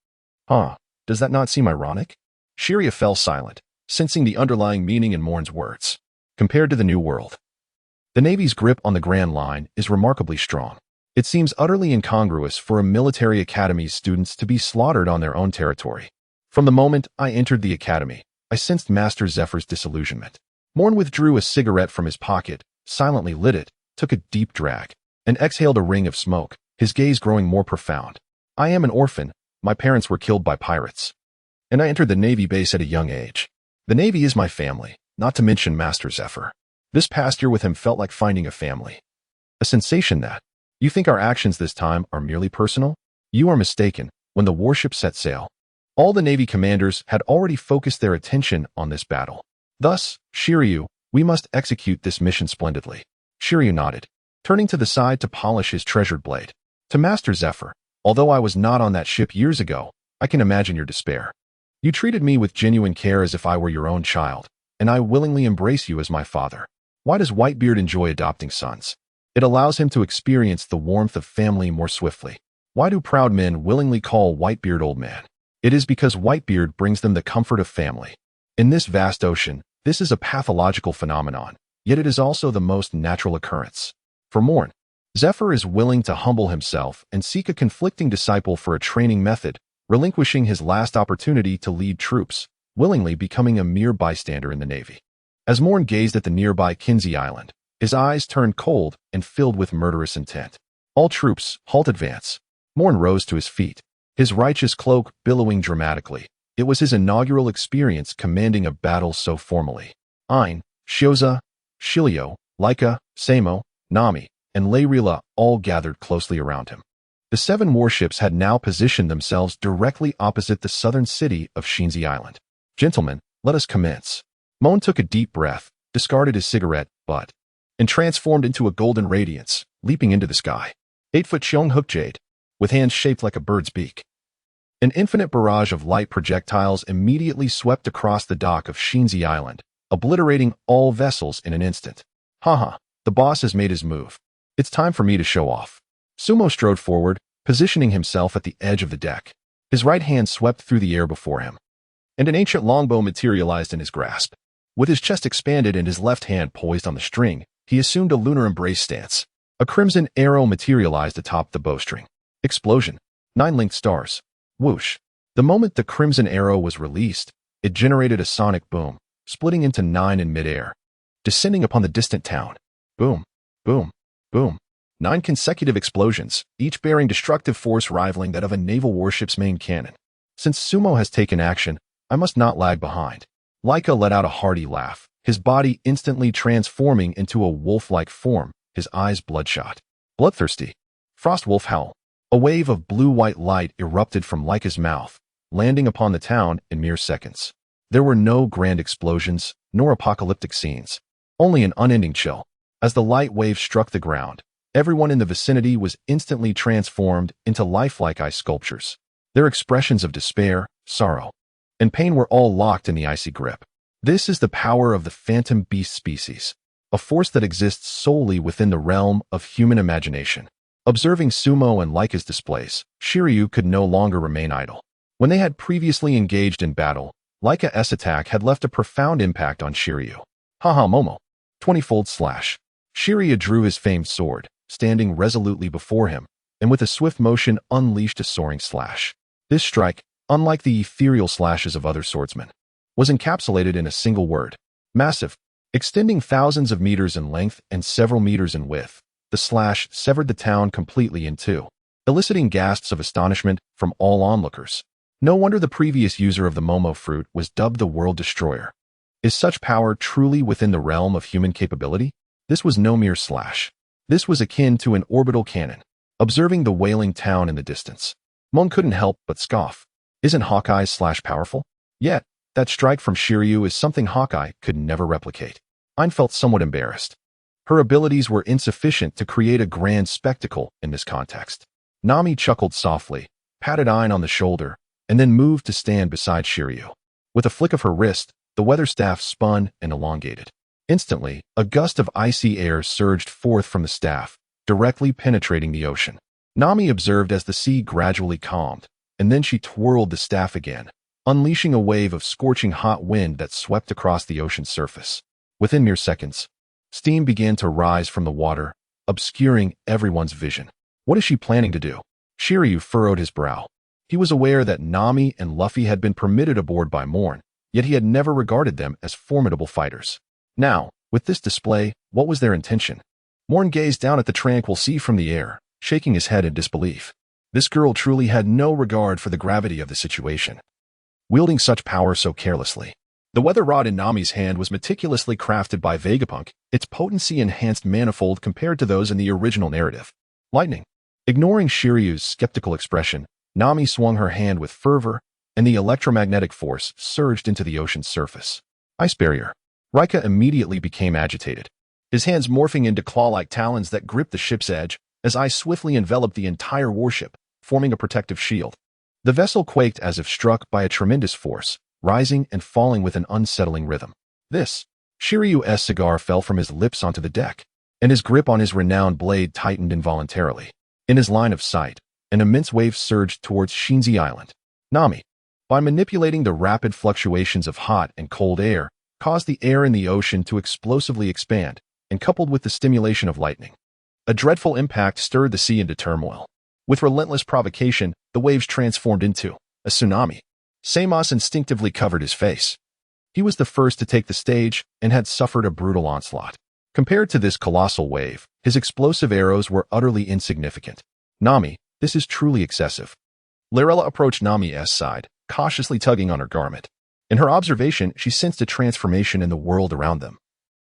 Does that not seem ironic? Jiuyue fell silent, sensing the underlying meaning in Moen's words. Compared to the New World, the Navy's grip on the Grand Line is remarkably strong. It seems utterly incongruous for a military academy's students to be slaughtered on their own territory. From the moment I entered the academy, I sensed Master Zephyr's disillusionment. Moen withdrew a cigarette from his pocket, silently lit it, took a deep drag, and exhaled a ring of smoke, his gaze growing more profound. I am an orphan. My parents were killed by pirates, and I entered the Navy base at a young age. The Navy is my family, not to mention Master Zephyr. This past year with him felt like finding a family. A sensation that, you think our actions this time are merely personal? You are mistaken. When the warship set sail, all the Navy commanders had already focused their attention on this battle. Thus, Jiuyue, we must execute this mission splendidly. Jiuyue nodded, turning to the side to polish his treasured blade. To Master Zephyr, although I was not on that ship years ago, I can imagine your despair. You treated me with genuine care as if I were your own child, and I willingly embrace you as my father. Why does Whitebeard enjoy adopting sons? It allows him to experience the warmth of family more swiftly. Why do proud men willingly call Whitebeard old man? It is because Whitebeard brings them the comfort of family. In this vast ocean, this is a pathological phenomenon, yet it is also the most natural occurrence. For Moen, Zephyr is willing to humble himself and seek a conflicting disciple for a training method, relinquishing his last opportunity to lead troops, willingly becoming a mere bystander in the Navy. As Moen gazed at the nearby Kinsey Island, his eyes turned cold and filled with murderous intent. All troops, halt advance. Moen rose to his feet, his righteous cloak billowing dramatically. It was his inaugural experience commanding a battle so formally. Shioza, Shilio, Laika, Samo, Nami, and Leirila all gathered closely around him. The 7 warships had now positioned themselves directly opposite the southern city of Shinzi Island. Gentlemen, let us commence. Moen took a deep breath, discarded his cigarette butt, and transformed into a golden radiance, leaping into the sky. 8-foot Cheong Hook Jade, with hands shaped like a bird's beak. An infinite barrage of light projectiles immediately swept across the dock of Shinzi Island, obliterating all vessels in an instant. The boss has made his move. It's time for me to show off. Sumo strode forward, positioning himself at the edge of the deck. His right hand swept through the air before him, and an ancient longbow materialized in his grasp. With his chest expanded and his left hand poised on the string, he assumed a lunar embrace stance. A crimson arrow materialized atop the bowstring. Explosion. 9 linked stars. Whoosh. The moment the crimson arrow was released, it generated a sonic boom, splitting into 9 in midair, descending upon the distant town. Boom, boom, boom. 9 consecutive explosions, each bearing destructive force rivaling that of a naval warship's main cannon. Since Sumo has taken action, I must not lag behind. Laika let out a hearty laugh, his body instantly transforming into a wolf-like form, his eyes bloodshot. Bloodthirsty. Frost wolf howl. A wave of blue-white light erupted from Laika's mouth, landing upon the town in mere seconds. There were no grand explosions, nor apocalyptic scenes. Only an unending chill. As the light wave struck the ground, everyone in the vicinity was instantly transformed into lifelike ice sculptures. Their expressions of despair, sorrow, and pain were all locked in the icy grip. This is the power of the phantom beast species, a force that exists solely within the realm of human imagination. Observing Sumo and Laika's displays, Jiuyue could no longer remain idle. When they had previously engaged in battle, Laika's attack had left a profound impact on Jiuyue. Haha Momo. 20-fold slash. Jiuyue drew his famed sword, standing resolutely before him, and with a swift motion unleashed a soaring slash. This strike, unlike the ethereal slashes of other swordsmen, was encapsulated in a single word. Massive. Extending thousands of meters in length and several meters in width, the slash severed the town completely in two, eliciting gasps of astonishment from all onlookers. No wonder the previous user of the Momo fruit was dubbed the World Destroyer. Is such power truly within the realm of human capability? This was no mere slash. This was akin to an orbital cannon. Observing the wailing town in the distance, Moen couldn't help but scoff. Isn't Hawkeye's slash powerful? Yet, that strike from Jiuyue is something Hawkeye could never replicate. Ayn felt somewhat embarrassed. Her abilities were insufficient to create a grand spectacle in this context. Nami chuckled softly, patted Ayn on the shoulder, and then moved to stand beside Jiuyue. With a flick of her wrist, the weather staff spun and elongated. Instantly, a gust of icy air surged forth from the staff, directly penetrating the ocean. Nami observed as the sea gradually calmed, and then she twirled the staff again, unleashing a wave of scorching hot wind that swept across the ocean's surface. Within mere seconds, steam began to rise from the water, obscuring everyone's vision. What is she planning to do? Jiuyue furrowed his brow. He was aware that Nami and Luffy had been permitted aboard by Moen, yet he had never regarded them as formidable fighters. Now, with this display, what was their intention? Moen gazed down at the tranquil sea from the air, shaking his head in disbelief. This girl truly had no regard for the gravity of the situation, wielding such power so carelessly. The weather rod in Nami's hand was meticulously crafted by Vegapunk, its potency enhanced manifold compared to those in the original narrative. Lightning. Ignoring Shiryu's skeptical expression, Nami swung her hand with fervor, and the electromagnetic force surged into the ocean's surface. Ice barrier. Rika immediately became agitated, his hands morphing into claw-like talons that gripped the ship's edge as ice swiftly enveloped the entire warship, forming a protective shield. The vessel quaked as if struck by a tremendous force, rising and falling with an unsettling rhythm. Shiryu's cigar fell from his lips onto the deck, and his grip on his renowned blade tightened involuntarily. In his line of sight, an immense wave surged towards Shinzi Island. Nami, by manipulating the rapid fluctuations of hot and cold air, caused the air in the ocean to explosively expand, and coupled with the stimulation of lightning, a dreadful impact stirred the sea into turmoil. With relentless provocation, the waves transformed into a tsunami. Samos instinctively covered his face. He was the first to take the stage and had suffered a brutal onslaught. Compared to this colossal wave, his explosive arrows were utterly insignificant. Nami, this is truly excessive. Lirella approached Nami's side, cautiously tugging on her garment. In her observation, she sensed a transformation in the world around them,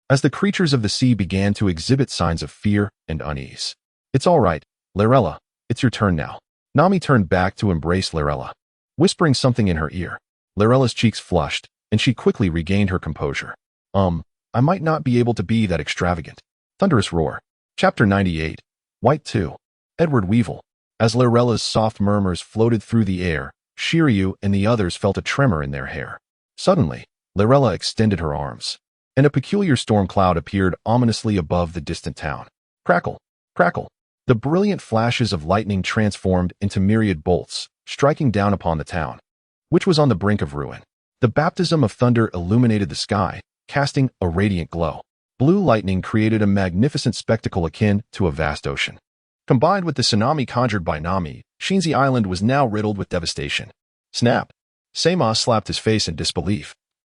as the creatures of the sea began to exhibit signs of fear and unease. It's all right, Lirella, it's your turn now. Nami turned back to embrace Lirella, whispering something in her ear. Lirella's cheeks flushed, and she quickly regained her composure. I might not be able to be that extravagant. Thunderous roar. Chapter 98. White 2. Edward Weevil. As Lirella's soft murmurs floated through the air, Shiryu and the others felt a tremor in their hair. Suddenly, Lirella extended her arms, and a peculiar storm cloud appeared ominously above the distant town. Crackle, crackle. The brilliant flashes of lightning transformed into myriad bolts, striking down upon the town, which was on the brink of ruin. The baptism of thunder illuminated the sky, casting a radiant glow. Blue lightning created a magnificent spectacle akin to a vast ocean. Combined with the tsunami conjured by Nami, Shinzi Island was now riddled with devastation. Snap! Seima slapped his face in disbelief,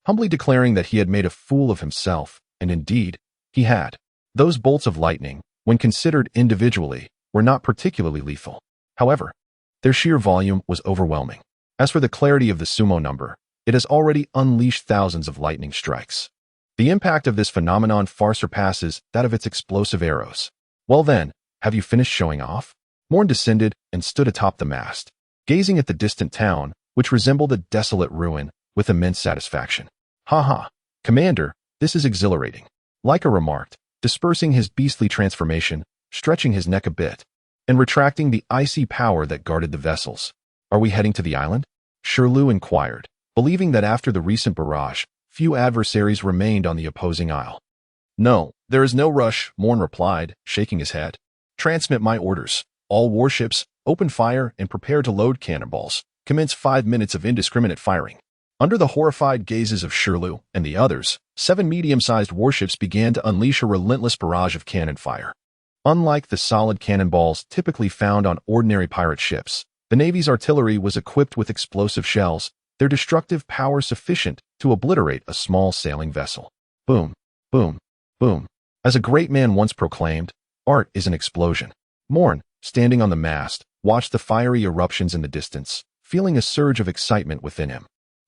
humbly declaring that he had made a fool of himself, and indeed, he had. Those bolts of lightning, when considered individually, were not particularly lethal. However, their sheer volume was overwhelming. As for the clarity of the sumo number, it has already unleashed thousands of lightning strikes. The impact of this phenomenon far surpasses that of its explosive arrows. Well then, have you finished showing off? Moen descended and stood atop the mast, gazing at the distant town, which resembled a desolate ruin, with immense satisfaction. Ha ha, Commander, this is exhilarating. Laika remarked, dispersing his beastly transformation, stretching his neck a bit, and retracting the icy power that guarded the vessels. Are we heading to the island? Shirlu inquired, believing that after the recent barrage, few adversaries remained on the opposing isle. No, there is no rush, Moen replied, shaking his head. Transmit my orders. All warships, open fire and prepare to load cannonballs. Commence 5 minutes of indiscriminate firing. Under the horrified gazes of Shirlu and the others, 7 medium-sized warships began to unleash a relentless barrage of cannon fire. Unlike the solid cannonballs typically found on ordinary pirate ships, the Navy's artillery was equipped with explosive shells, their destructive power sufficient to obliterate a small sailing vessel. Boom, boom, boom. As a great man once proclaimed, art is an explosion. Moen, standing on the mast, watched the fiery eruptions in the distance, feeling a surge of excitement within him.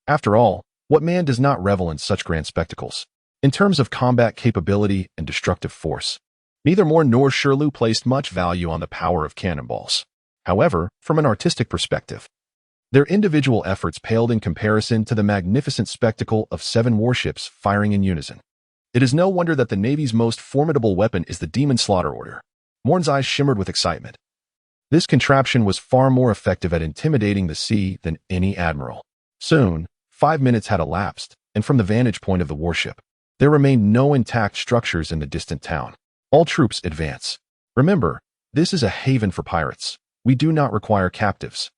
After all, what man does not revel in such grand spectacles? In terms of combat capability and destructive force, neither Moen nor Shirlu placed much value on the power of cannonballs. However, from an artistic perspective, their individual efforts paled in comparison to the magnificent spectacle of 7 warships firing in unison. It is no wonder that the Navy's most formidable weapon is the Demon Slaughter Order. Moen's eyes shimmered with excitement. This contraption was far more effective at intimidating the sea than any admiral. Soon, 5 minutes had elapsed, and from the vantage point of the warship, there remained no intact structures in the distant town. All troops advance. Remember, this is a haven for pirates. We do not require captives.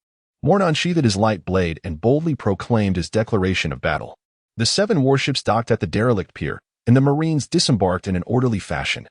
Moen unsheathed his light blade and boldly proclaimed his declaration of battle. The 7 warships docked at the derelict pier, and the Marines disembarked in an orderly fashion,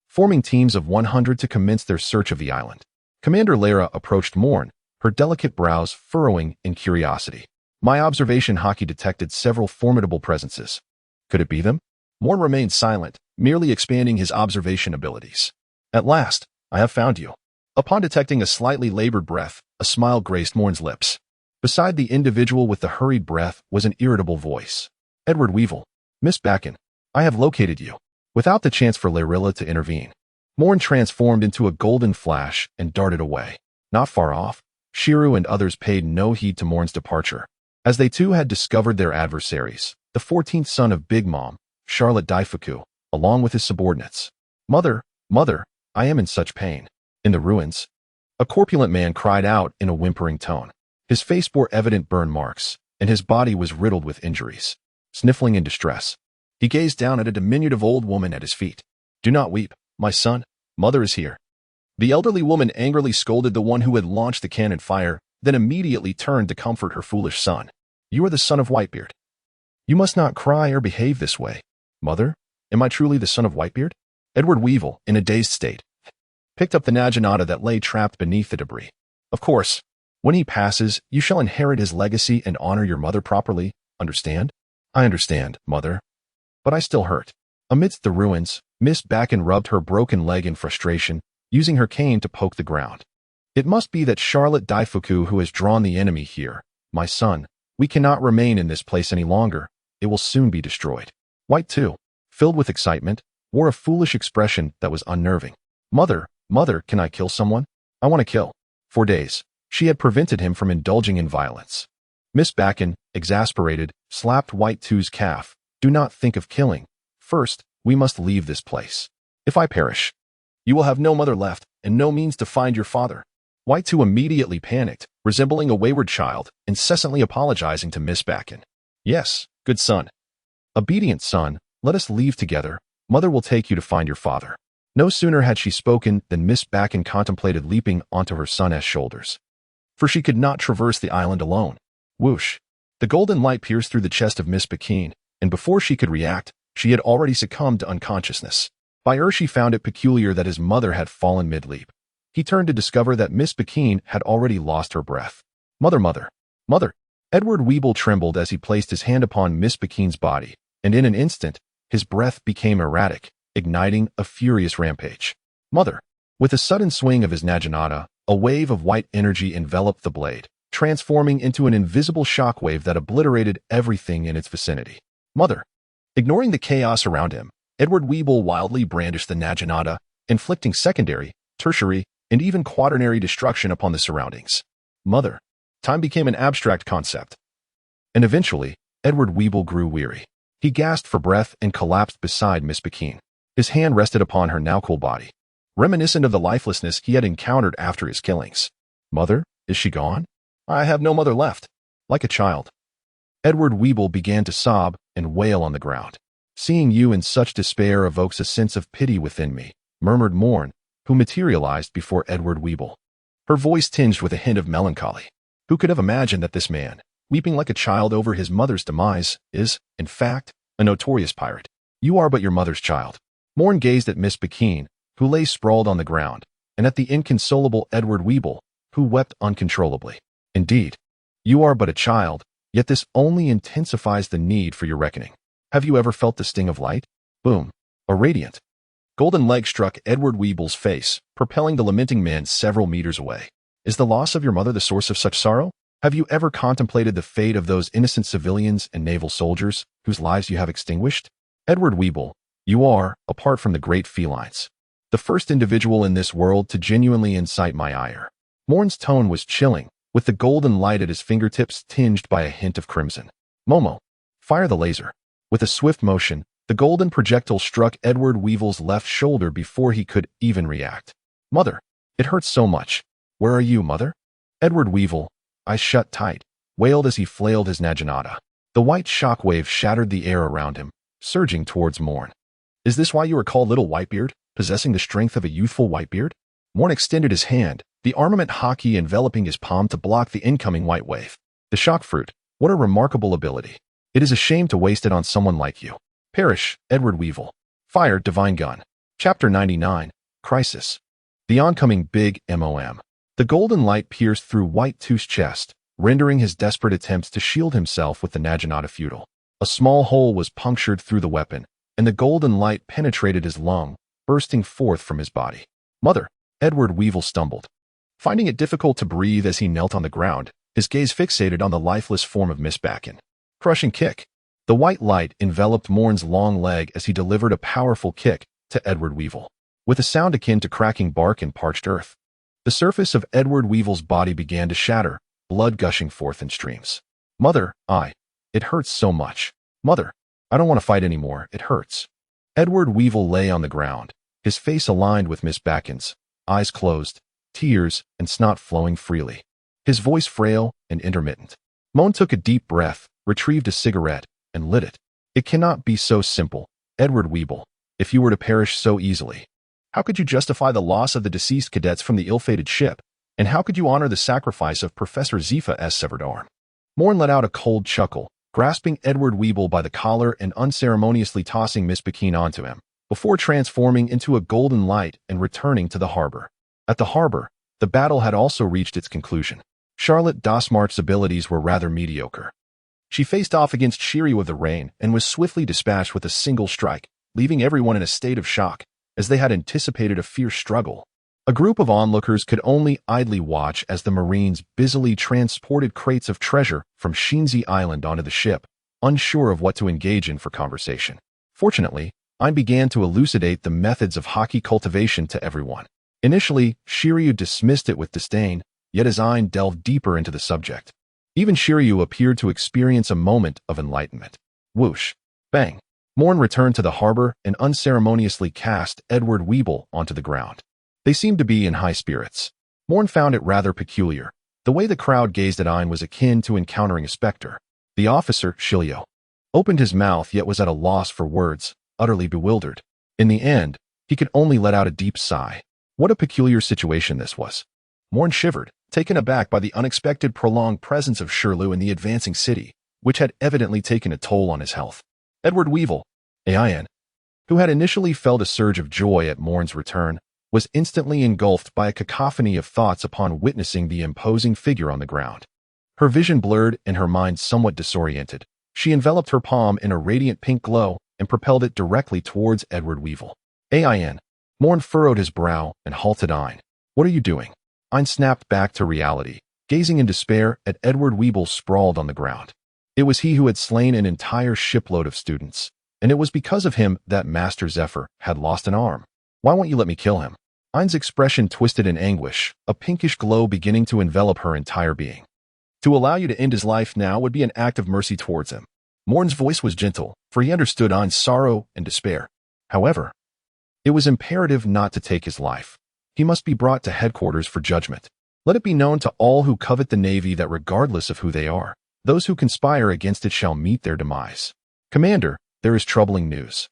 forming teams of 100 to commence their search of the island. Commander Lara approached Moen, her delicate brows furrowing in curiosity. My observation Haki detected several formidable presences. Could it be them? Moen remained silent, merely expanding his observation abilities. At last, I have found you. Upon detecting a slightly labored breath, a smile graced Moen's lips. Beside the individual with the hurried breath was an irritable voice. Edward Weevil, Miss Bakken, I have located you. Without the chance for Lyrilla to intervene, Moen transformed into a golden flash and darted away. Not far off, Shiru and others paid no heed to Moen's departure, as they too had discovered their adversaries, the 14th son of Big Mom, Charlotte Daifuku, along with his subordinates. Mother, mother, I am in such pain. In the ruins, a corpulent man cried out in a whimpering tone. His face bore evident burn marks, and his body was riddled with injuries. Sniffling in distress, he gazed down at a diminutive old woman at his feet. Do not weep, my son, mother is here. The elderly woman angrily scolded the one who had launched the cannon fire, then immediately turned to comfort her foolish son. You are the son of Whitebeard. You must not cry or behave this way. Mother, am I truly the son of Whitebeard? Edward Weevil, in a dazed state, picked up the Naginata that lay trapped beneath the debris. Of course, when he passes, you shall inherit his legacy and honor your mother properly, understand? I understand, mother. But I still hurt. Amidst the ruins, Miss Bakken rubbed her broken leg in frustration, using her cane to poke the ground. It must be that Charlotte Daifuku who has drawn the enemy here. My son, we cannot remain in this place any longer. It will soon be destroyed. White, too, filled with excitement, wore a foolish expression that was unnerving. Mother, can I kill someone? I want to kill. For days, she had prevented him from indulging in violence. Miss Bakken, exasperated, slapped White 2's calf. Do not think of killing. First, we must leave this place. If I perish, you will have no mother left and no means to find your father. White 2 immediately panicked, resembling a wayward child, incessantly apologizing to Miss Bakken. Yes, good son. Obedient son, let us leave together. Mother will take you to find your father. No sooner had she spoken than Miss Bakken contemplated leaping onto her son's shoulders. For she could not traverse the island alone. Whoosh! The golden light pierced through the chest of Miss Bakken, and before she could react, She had already succumbed to unconsciousness. She found it peculiar that his mother had fallen mid-leap. He turned to discover that Miss Bakine had already lost her breath. Mother, mother, mother. Edward Weeble trembled as he placed his hand upon Miss Bakine's body, and in an instant, his breath became erratic, igniting a furious rampage. Mother. With a sudden swing of his naginata, a wave of white energy enveloped the blade, transforming into an invisible shockwave that obliterated everything in its vicinity. Mother. Ignoring the chaos around him, Edward Weeble wildly brandished the naginata, inflicting secondary, tertiary, and even quaternary destruction upon the surroundings. Mother. Time became an abstract concept. And eventually, Edward Weeble grew weary. He gasped for breath and collapsed beside Miss Bakine. His hand rested upon her now cool body, reminiscent of the lifelessness he had encountered after his killings. Mother, is she gone? I have no mother left. Like a child. Edward Weeble began to sob and wail on the ground. Seeing you in such despair evokes a sense of pity within me, murmured Moen, who materialized before Edward Weeble. Her voice tinged with a hint of melancholy. Who could have imagined that this man, weeping like a child over his mother's demise, is, in fact, a notorious pirate? You are but your mother's child. Moen gazed at Miss Bakine, who lay sprawled on the ground, and at the inconsolable Edward Weeble, who wept uncontrollably. Indeed, you are but a child, yet this only intensifies the need for your reckoning. Have you ever felt the sting of light? Boom. A radiant golden leg struck Edward Weeble's face, propelling the lamenting man several meters away. Is the loss of your mother the source of such sorrow? Have you ever contemplated the fate of those innocent civilians and naval soldiers whose lives you have extinguished? Edward Weeble, you are, apart from the great felines, the first individual in this world to genuinely incite my ire. Moen's tone was chilling, with the golden light at his fingertips tinged by a hint of crimson. Momo, fire the laser. With a swift motion, the golden projectile struck Edward Weevle's left shoulder before he could even react. Mother, it hurts so much. Where are you, mother? Edward Weevle, eyes shut tight, wailed as he flailed his naginata. The white shockwave shattered the air around him, surging towards Moen. Is this why you are called Little Whitebeard, possessing the strength of a youthful Whitebeard? Moen extended his hand, the armament hockey enveloping his palm to block the incoming white wave. The shock fruit, what a remarkable ability. It is a shame to waste it on someone like you. Perish, Edward Weevle. Fire, divine gun. Chapter 99, Crisis. The oncoming big MOM. The golden light pierced through White Tooth's chest, rendering his desperate attempts to shield himself with the naginata futile. A small hole was punctured through the weapon, and the golden light penetrated his lung, bursting forth from his body. Mother, Edward Weevle stumbled. Finding it difficult to breathe as he knelt on the ground, his gaze fixated on the lifeless form of Miss Bakine. Crushing kick. The white light enveloped Moen's long leg as he delivered a powerful kick to Edward Weevle. With a sound akin to cracking bark in parched earth, the surface of Edward Weevle's body began to shatter, blood gushing forth in streams. Mother, it hurts so much. Mother, I don't want to fight anymore, it hurts. Edward Weevle lay on the ground, his face aligned with Miss Bakine's, eyes closed, tears and snot flowing freely. His voice frail and intermittent. Moen took a deep breath, retrieved a cigarette, and lit it. It cannot be so simple, Edward Weeble, if you were to perish so easily. How could you justify the loss of the deceased cadets from the ill-fated ship, and how could you honor the sacrifice of Professor Zifa's severed arm? Moen let out a cold chuckle, grasping Edward Weeble by the collar and unceremoniously tossing Miss Bakine onto him, before transforming into a golden light and returning to the harbor. At the harbor, the battle had also reached its conclusion. Charlotte Dosmart's abilities were rather mediocre. She faced off against Jiuyue of the Rain and was swiftly dispatched with a single strike, leaving everyone in a state of shock, as they had anticipated a fierce struggle. A group of onlookers could only idly watch as the Marines busily transported crates of treasure from Shinzi Island onto the ship, unsure of what to engage in for conversation. Fortunately, I began to elucidate the methods of hockey cultivation to everyone. Initially, Jiuyue dismissed it with disdain, yet as Ein delved deeper into the subject, even Jiuyue appeared to experience a moment of enlightenment. Whoosh! Bang! Moen returned to the harbor and unceremoniously cast Edward Weeble onto the ground. They seemed to be in high spirits. Moen found it rather peculiar. The way the crowd gazed at Ein was akin to encountering a specter. The officer, Jiuyue, opened his mouth yet was at a loss for words, utterly bewildered. In the end, he could only let out a deep sigh. What a peculiar situation this was. Moen shivered, taken aback by the unexpected prolonged presence of Jiuyue in the advancing city, which had evidently taken a toll on his health. Edward Weevle, Ain, who had initially felt a surge of joy at Moen's return, was instantly engulfed by a cacophony of thoughts upon witnessing the imposing figure on the ground. Her vision blurred and her mind somewhat disoriented. She enveloped her palm in a radiant pink glow and propelled it directly towards Edward Weevil. Ain. Moen furrowed his brow and halted Ein. What are you doing? Ein snapped back to reality, gazing in despair at Edward Weevil sprawled on the ground. It was he who had slain an entire shipload of students, and it was because of him that Master Zephyr had lost an arm. Why won't you let me kill him? Ein's expression twisted in anguish, a pinkish glow beginning to envelop her entire being. To allow you to end his life now would be an act of mercy towards him. Moen's voice was gentle, for he understood Ein's sorrow and despair. However, it was imperative not to take his life. He must be brought to headquarters for judgment. Let it be known to all who covet the Navy that regardless of who they are, those who conspire against it shall meet their demise. Commander, there is troubling news.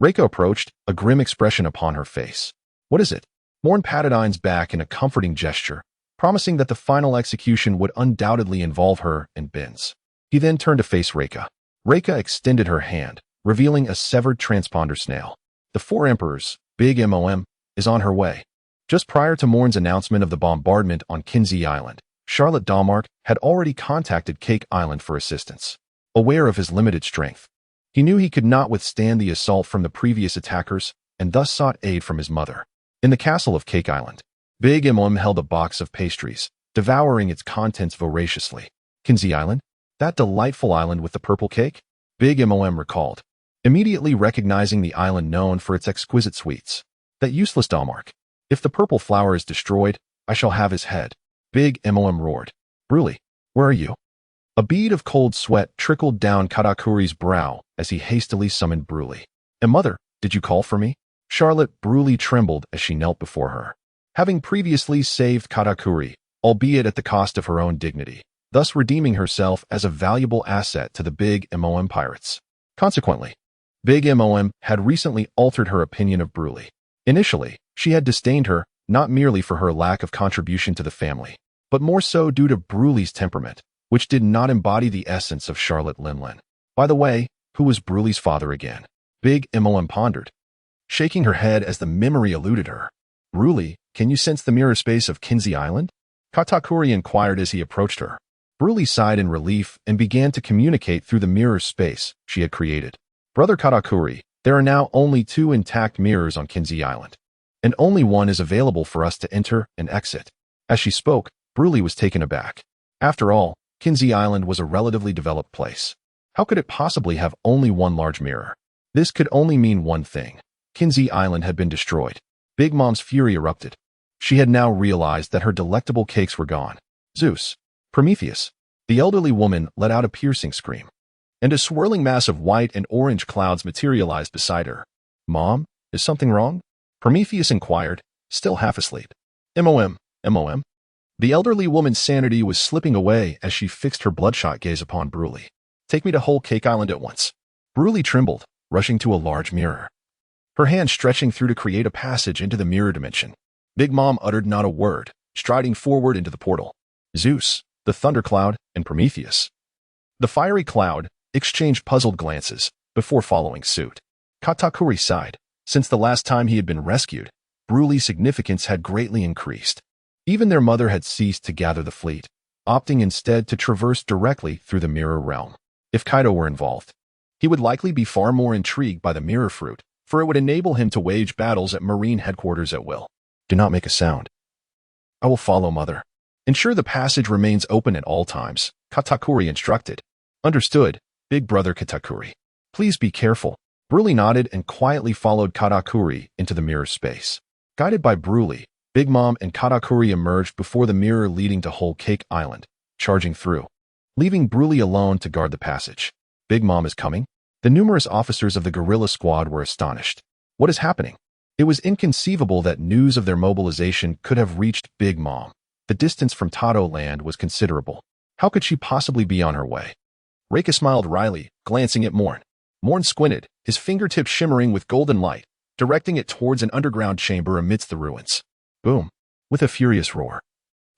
Reiko approached, a grim expression upon her face. What is it? Moen patted Ein's back in a comforting gesture, promising that the final execution would undoubtedly involve her and Benz. He then turned to face Reika. Reika extended her hand, revealing a severed transponder snail. The Four Emperors, Big Mom, is on her way. Just prior to Moen's announcement of the bombardment on Kinsey Island, Charlotte Dalmark had already contacted Cake Island for assistance. Aware of his limited strength, he knew he could not withstand the assault from the previous attackers and thus sought aid from his mother. In the castle of Cake Island, Big Mom held a box of pastries, devouring its contents voraciously. Kinsey Island? That delightful island with the purple cake? Big Mom recalled, immediately recognizing the island known for its exquisite sweets. That useless Dalmark. If the purple flower is destroyed, I shall have his head. Big Mom roared. Bruley, where are you? A bead of cold sweat trickled down Katakuri's brow as he hastily summoned Bruley. And mother, did you call for me? Charlotte Bruley trembled as she knelt before her. Having previously saved Katakuri, albeit at the cost of her own dignity, thus redeeming herself as a valuable asset to the Big Mom pirates. Consequently, Big Mom had recently altered her opinion of Bruley. Initially, she had disdained her, not merely for her lack of contribution to the family, but more so due to Bruley's temperament, which did not embody the essence of Charlotte Linlin. By the way, who was Bruley's father again? Big Mom pondered, shaking her head as the memory eluded her. Bruley, can you sense the mirror space of Kinsey Island? Katakuri inquired as he approached her. Bruley sighed in relief and began to communicate through the mirror space she had created. Brother Katakuri, there are now only 2 intact mirrors on Kinsey Island, and only one is available for us to enter and exit. As she spoke, Bruley was taken aback. After all, Kinsey Island was a relatively developed place. How could it possibly have only one large mirror? This could only mean one thing. Kinsey Island had been destroyed. Big Mom's fury erupted. She had now realized that her delectable cakes were gone. Zeus. Prometheus. The elderly woman let out a piercing scream, and a swirling mass of white and orange clouds materialized beside her. Mom, is something wrong? Prometheus inquired, still half asleep. Mom. The elderly woman's sanity was slipping away as she fixed her bloodshot gaze upon Bruley. Take me to Whole Cake Island at once. Bruley trembled, rushing to a large mirror, her hand stretching through to create a passage into the mirror dimension. Big Mom uttered not a word, striding forward into the portal. Zeus, the thundercloud, and Prometheus, the fiery cloud, exchanged puzzled glances before following suit. Katakuri sighed. Since the last time he had been rescued, Bruley's significance had greatly increased. Even their mother had ceased to gather the fleet, opting instead to traverse directly through the mirror realm. If Kaido were involved, he would likely be far more intrigued by the mirror fruit, for it would enable him to wage battles at Marine headquarters at will. Do not make a sound. I will follow, mother. Ensure the passage remains open at all times, Katakuri instructed. Understood, big brother Katakuri. Please be careful. Bruley nodded and quietly followed Katakuri into the mirror space. Guided by Bruley, Big Mom and Katakuri emerged before the mirror leading to Whole Cake Island, charging through, leaving Bruley alone to guard the passage. Big Mom is coming? The numerous officers of the guerrilla squad were astonished. What is happening? It was inconceivable that news of their mobilization could have reached Big Mom. The distance from Tato land was considerable. How could she possibly be on her way? Reika smiled wryly, glancing at Moen. Moen squinted, his fingertips shimmering with golden light, directing it towards an underground chamber amidst the ruins. Boom! With a furious roar,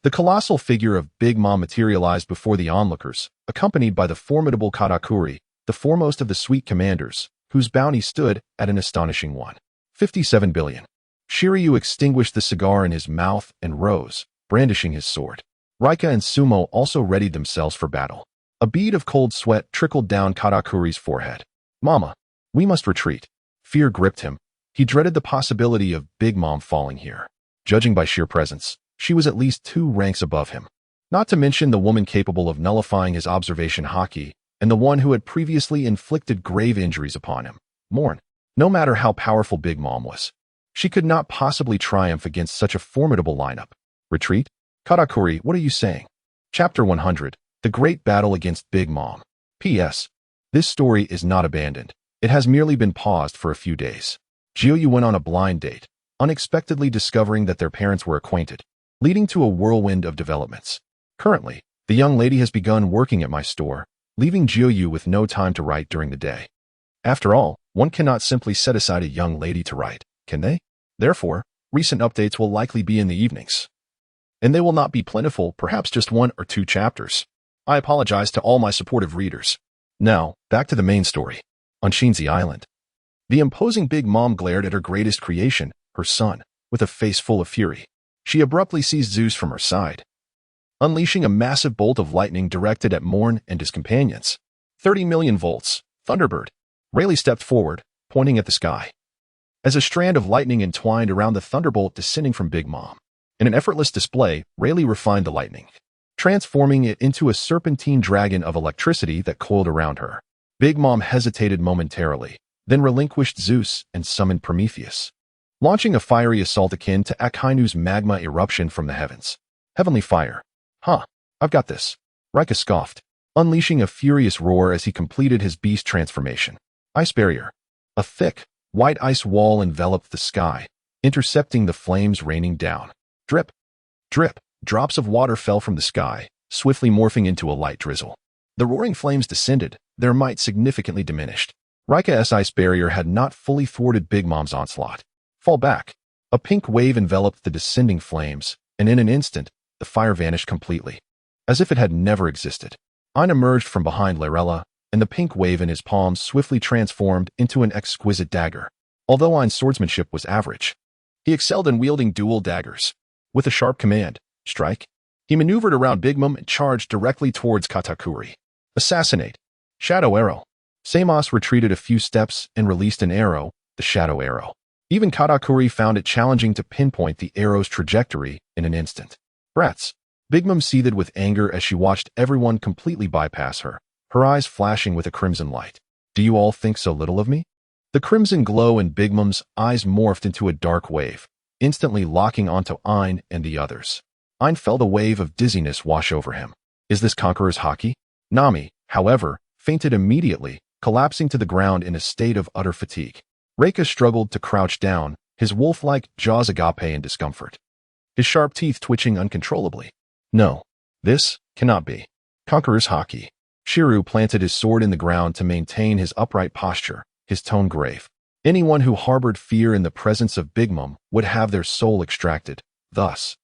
the colossal figure of Big Mom materialized before the onlookers, accompanied by the formidable Katakuri, the foremost of the suite commanders, whose bounty stood at an astonishing 1.57 billion. Jiuyue extinguished the cigar in his mouth and rose, brandishing his sword. Rika and Sumo also readied themselves for battle. A bead of cold sweat trickled down Katakuri's forehead. Mama, we must retreat. Fear gripped him. He dreaded the possibility of Big Mom falling here. Judging by sheer presence, she was at least 2 ranks above him. Not to mention the woman capable of nullifying his observation haki, and the one who had previously inflicted grave injuries upon him, Moen. No matter how powerful Big Mom was, she could not possibly triumph against such a formidable lineup. Retreat? Katakuri, what are you saying? Chapter 100, The Great Battle Against Big Mom. P.S. This story is not abandoned. It has merely been paused for a few days. Jiuyue went on a blind date, unexpectedly discovering that their parents were acquainted, leading to a whirlwind of developments. Currently, the young lady has begun working at my store, leaving Jiuyue with no time to write during the day. After all, one cannot simply set aside a young lady to write, can they? Therefore, recent updates will likely be in the evenings. And they will not be plentiful, perhaps just 1 or 2 chapters. I apologize to all my supportive readers. Now, back to the main story. On Shinzi Island, the imposing Big Mom glared at her greatest creation, her son, with a face full of fury. She abruptly seized Zeus from her side, unleashing a massive bolt of lightning directed at Moen and his companions. 30 million volts, Thunderbird. Rayleigh stepped forward, pointing at the sky. As a strand of lightning entwined around the thunderbolt descending from Big Mom. In an effortless display, Rayleigh refined the lightning, transforming it into a serpentine dragon of electricity that coiled around her. Big Mom hesitated momentarily, then relinquished Zeus and summoned Prometheus, launching a fiery assault akin to Akainu's magma eruption from the heavens. Heavenly fire. Huh, I've got this. Rika scoffed, unleashing a furious roar as he completed his beast transformation. Ice barrier. A thick, white ice wall enveloped the sky, intercepting the flames raining down. Drip, drip, drops of water fell from the sky, swiftly morphing into a light drizzle. The roaring flames descended, their might significantly diminished. Rika's ice barrier had not fully thwarted Big Mom's onslaught. Fall back. A pink wave enveloped the descending flames, and in an instant, the fire vanished completely, as if it had never existed. Ein emerged from behind Lorella, and the pink wave in his palms swiftly transformed into an exquisite dagger. Although Ein's swordsmanship was average, he excelled in wielding dual daggers. With a sharp command, strike, he maneuvered around Big Mom and charged directly towards Katakuri. Assassinate. Shadow arrow. Samos retreated a few steps and released an arrow, the shadow arrow. Even Katakuri found it challenging to pinpoint the arrow's trajectory in an instant. Brats. Big Mom seethed with anger as she watched everyone completely bypass her, her eyes flashing with a crimson light. Do you all think so little of me? The crimson glow in Big Mom's eyes morphed into a dark wave, instantly locking onto Ein and the others. Ein felt a wave of dizziness wash over him. Is this Conqueror's haki? Nami, however, fainted immediately, collapsing to the ground in a state of utter fatigue. Reika struggled to crouch down, his wolf-like jaws agape in discomfort, his sharp teeth twitching uncontrollably. No, this cannot be. Conqueror's haki. Shiryu planted his sword in the ground to maintain his upright posture, his tone grave. Anyone who harbored fear in the presence of Big Mom would have their soul extracted. Thus,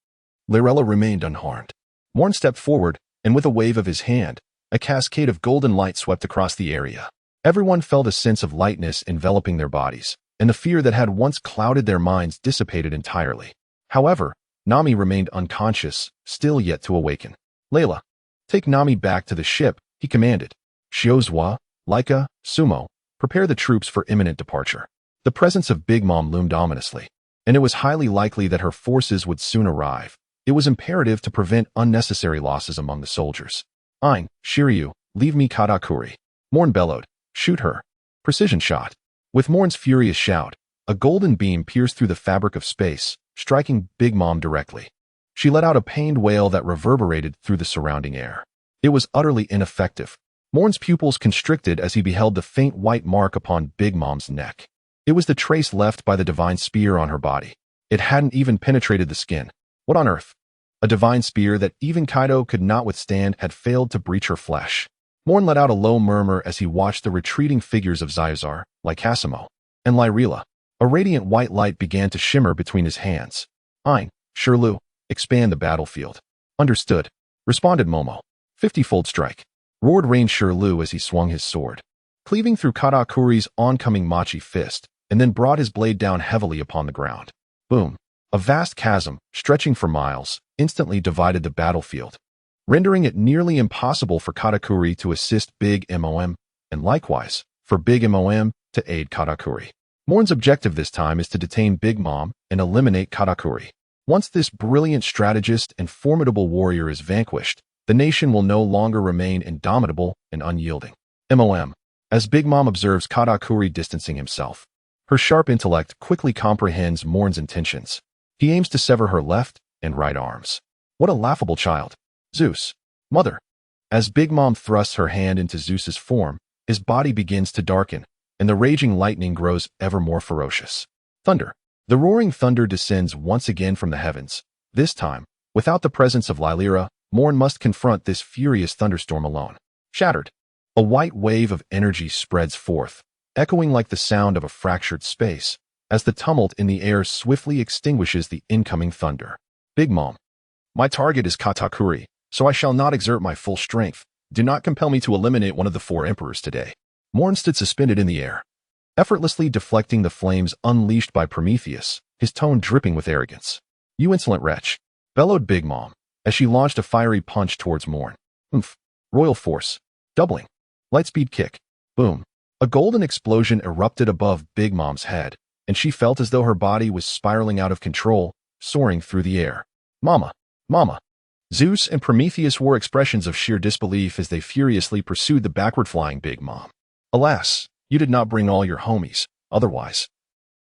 Lorella remained unharmed. Moen stepped forward, and with a wave of his hand, a cascade of golden light swept across the area. Everyone felt a sense of lightness enveloping their bodies, and the fear that had once clouded their minds dissipated entirely. However, Nami remained unconscious, still yet to awaken. Layla, take Nami back to the ship, he commanded. Shiozua, Laika, Sumo, prepare the troops for imminent departure. The presence of Big Mom loomed ominously, and it was highly likely that her forces would soon arrive. It was imperative to prevent unnecessary losses among the soldiers. Ein, Shiryu, leave me Katakuri. Moen bellowed, shoot her. Precision shot. With Moen's furious shout, a golden beam pierced through the fabric of space, striking Big Mom directly. She let out a pained wail that reverberated through the surrounding air. It was utterly ineffective. Moen's pupils constricted as he beheld the faint white mark upon Big Mom's neck. It was the trace left by the divine spear on her body. It hadn't even penetrated the skin. What on earth? A divine spear that even Kaido could not withstand had failed to breach her flesh. Moen let out a low murmur as he watched the retreating figures of Zyazar, Lycasimo, and Lyrilla. A radiant white light began to shimmer between his hands. Ein, Shirlu, expand the battlefield. Understood, responded Momo. 50-fold strike. Roared Rain Shirlu as he swung his sword. cleaving through Katakuri's oncoming machi fist, and then brought his blade down heavily upon the ground. Boom! A vast chasm, stretching for miles, instantly divided the battlefield, rendering it nearly impossible for Katakuri to assist Big Mom, and likewise, for Big Mom to aid Katakuri. Moen's objective this time is to detain Big Mom and eliminate Katakuri. Once this brilliant strategist and formidable warrior is vanquished, the nation will no longer remain indomitable and unyielding. Mom. As Big Mom observes Katakuri distancing himself, her sharp intellect quickly comprehends Moen's intentions. He aims to sever her left and right arms. What a laughable child. Zeus. Mother. As Big Mom thrusts her hand into Zeus's form, his body begins to darken, and the raging lightning grows ever more ferocious. Thunder. The roaring thunder descends once again from the heavens. This time, without the presence of Lylira, Moen must confront this furious thunderstorm alone. Shattered. A white wave of energy spreads forth, echoing like the sound of a fractured space, as the tumult in the air swiftly extinguishes the incoming thunder. Big Mom. My target is Katakuri, so I shall not exert my full strength. Do not compel me to eliminate one of the 4 emperors today. Moen stood suspended in the air, effortlessly deflecting the flames unleashed by Prometheus, his tone dripping with arrogance. You insolent wretch, bellowed Big Mom, as she launched a fiery punch towards Moen. Oomph. Royal force. Doubling. Lightspeed kick. Boom. A golden explosion erupted above Big Mom's head, and she felt as though her body was spiraling out of control, soaring through the air. Mama. Mama. Zeus and Prometheus wore expressions of sheer disbelief as they furiously pursued the backward-flying Big Mom. Alas, you did not bring all your homies, otherwise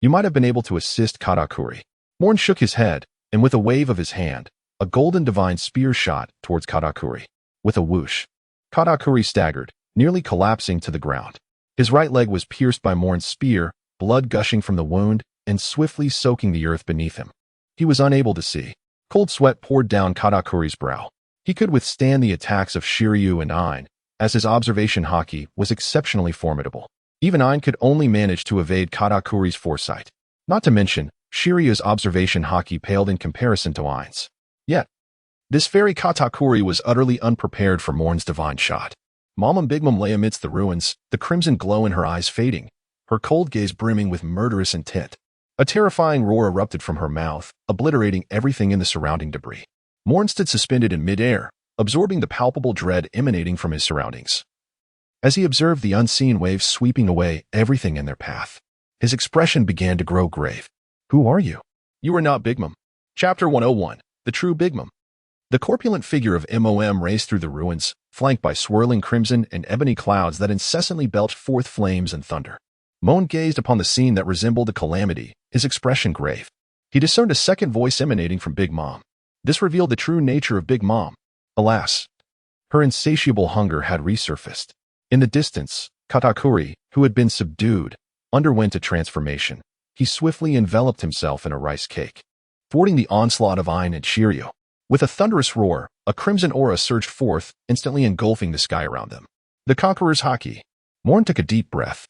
you might have been able to assist Katakuri. Moen shook his head, and with a wave of his hand, a golden divine spear shot towards Katakuri. With a whoosh, Katakuri staggered, nearly collapsing to the ground. His right leg was pierced by Moen's spear, blood gushing from the wound and swiftly soaking the earth beneath him. He was unable to see. Cold sweat poured down Katakuri's brow. He could withstand the attacks of Jiuyue and Ein, as his observation haki was exceptionally formidable. Even Ein could only manage to evade Katakuri's foresight. Not to mention, Jiuyue's observation haki paled in comparison to Ein's. Yet, this fairy Katakuri was utterly unprepared for Moen's divine shot. Mom Big Mom lay amidst the ruins, the crimson glow in her eyes fading, her cold gaze brimming with murderous intent. A terrifying roar erupted from her mouth, obliterating everything in the surrounding debris. Moen stood suspended in midair, absorbing the palpable dread emanating from his surroundings. As he observed the unseen waves sweeping away everything in their path, his expression began to grow grave. Who are you? You are not Big Mom. Chapter 101. The True Big Mom. The corpulent figure of Mom raced through the ruins, flanked by swirling crimson and ebony clouds that incessantly belched forth flames and thunder. Moen gazed upon the scene that resembled a calamity, his expression grave. He discerned a second voice emanating from Big Mom. This revealed the true nature of Big Mom. Alas, her insatiable hunger had resurfaced. In the distance, Katakuri, who had been subdued, underwent a transformation. He swiftly enveloped himself in a rice cake, thwarting the onslaught of Ein and Jiuyue. With a thunderous roar, a crimson aura surged forth, instantly engulfing the sky around them. The Conqueror's Haki. Moen took a deep breath,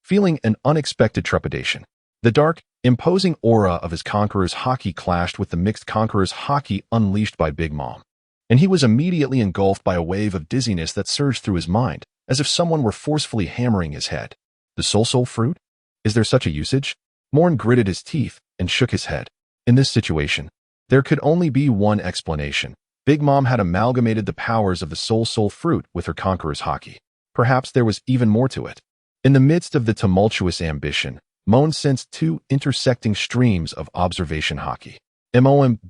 feeling an unexpected trepidation. The dark, imposing aura of his Conqueror's Haki clashed with the mixed Conqueror's Haki unleashed by Big Mom, and he was immediately engulfed by a wave of dizziness that surged through his mind, as if someone were forcefully hammering his head. The soul fruit? Is there such a usage? Moen gritted his teeth and shook his head. In this situation, there could only be one explanation. Big Mom had amalgamated the powers of the soul fruit with her Conqueror's Haki. Perhaps there was even more to it. In the midst of the tumultuous ambition, Moen sensed 2 intersecting streams of observation haki.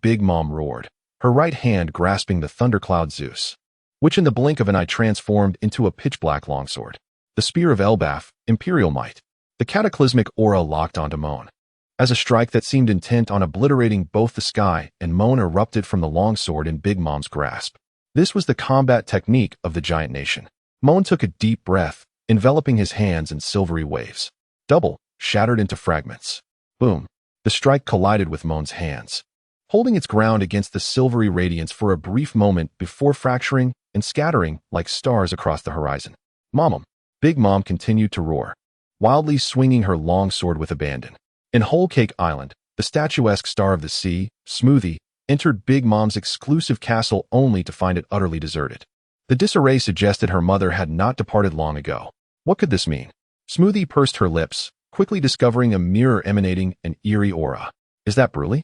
Big Mom roared, her right hand grasping the thundercloud Zeus, which in the blink of an eye transformed into a pitch-black longsword. The spear of Elbaf, imperial might. The cataclysmic aura locked onto Moen. As a strike that seemed intent on obliterating both the sky and Moen erupted from the longsword in Big Mom's grasp. This was the combat technique of the giant nation. Moen took a deep breath, enveloping his hands in silvery waves. Double, shattered into fragments. Boom. The strike collided with Moen's hands, holding its ground against the silvery radiance for a brief moment before fracturing and scattering like stars across the horizon. Mom. Big Mom continued to roar, wildly swinging her long sword with abandon. In Whole Cake Island, the statuesque star of the sea, Smoothie, entered Big Mom's exclusive castle only to find it utterly deserted. The disarray suggested her mother had not departed long ago. What could this mean? Smoothie pursed her lips, quickly discovering a mirror emanating an eerie aura. Is that Bruley?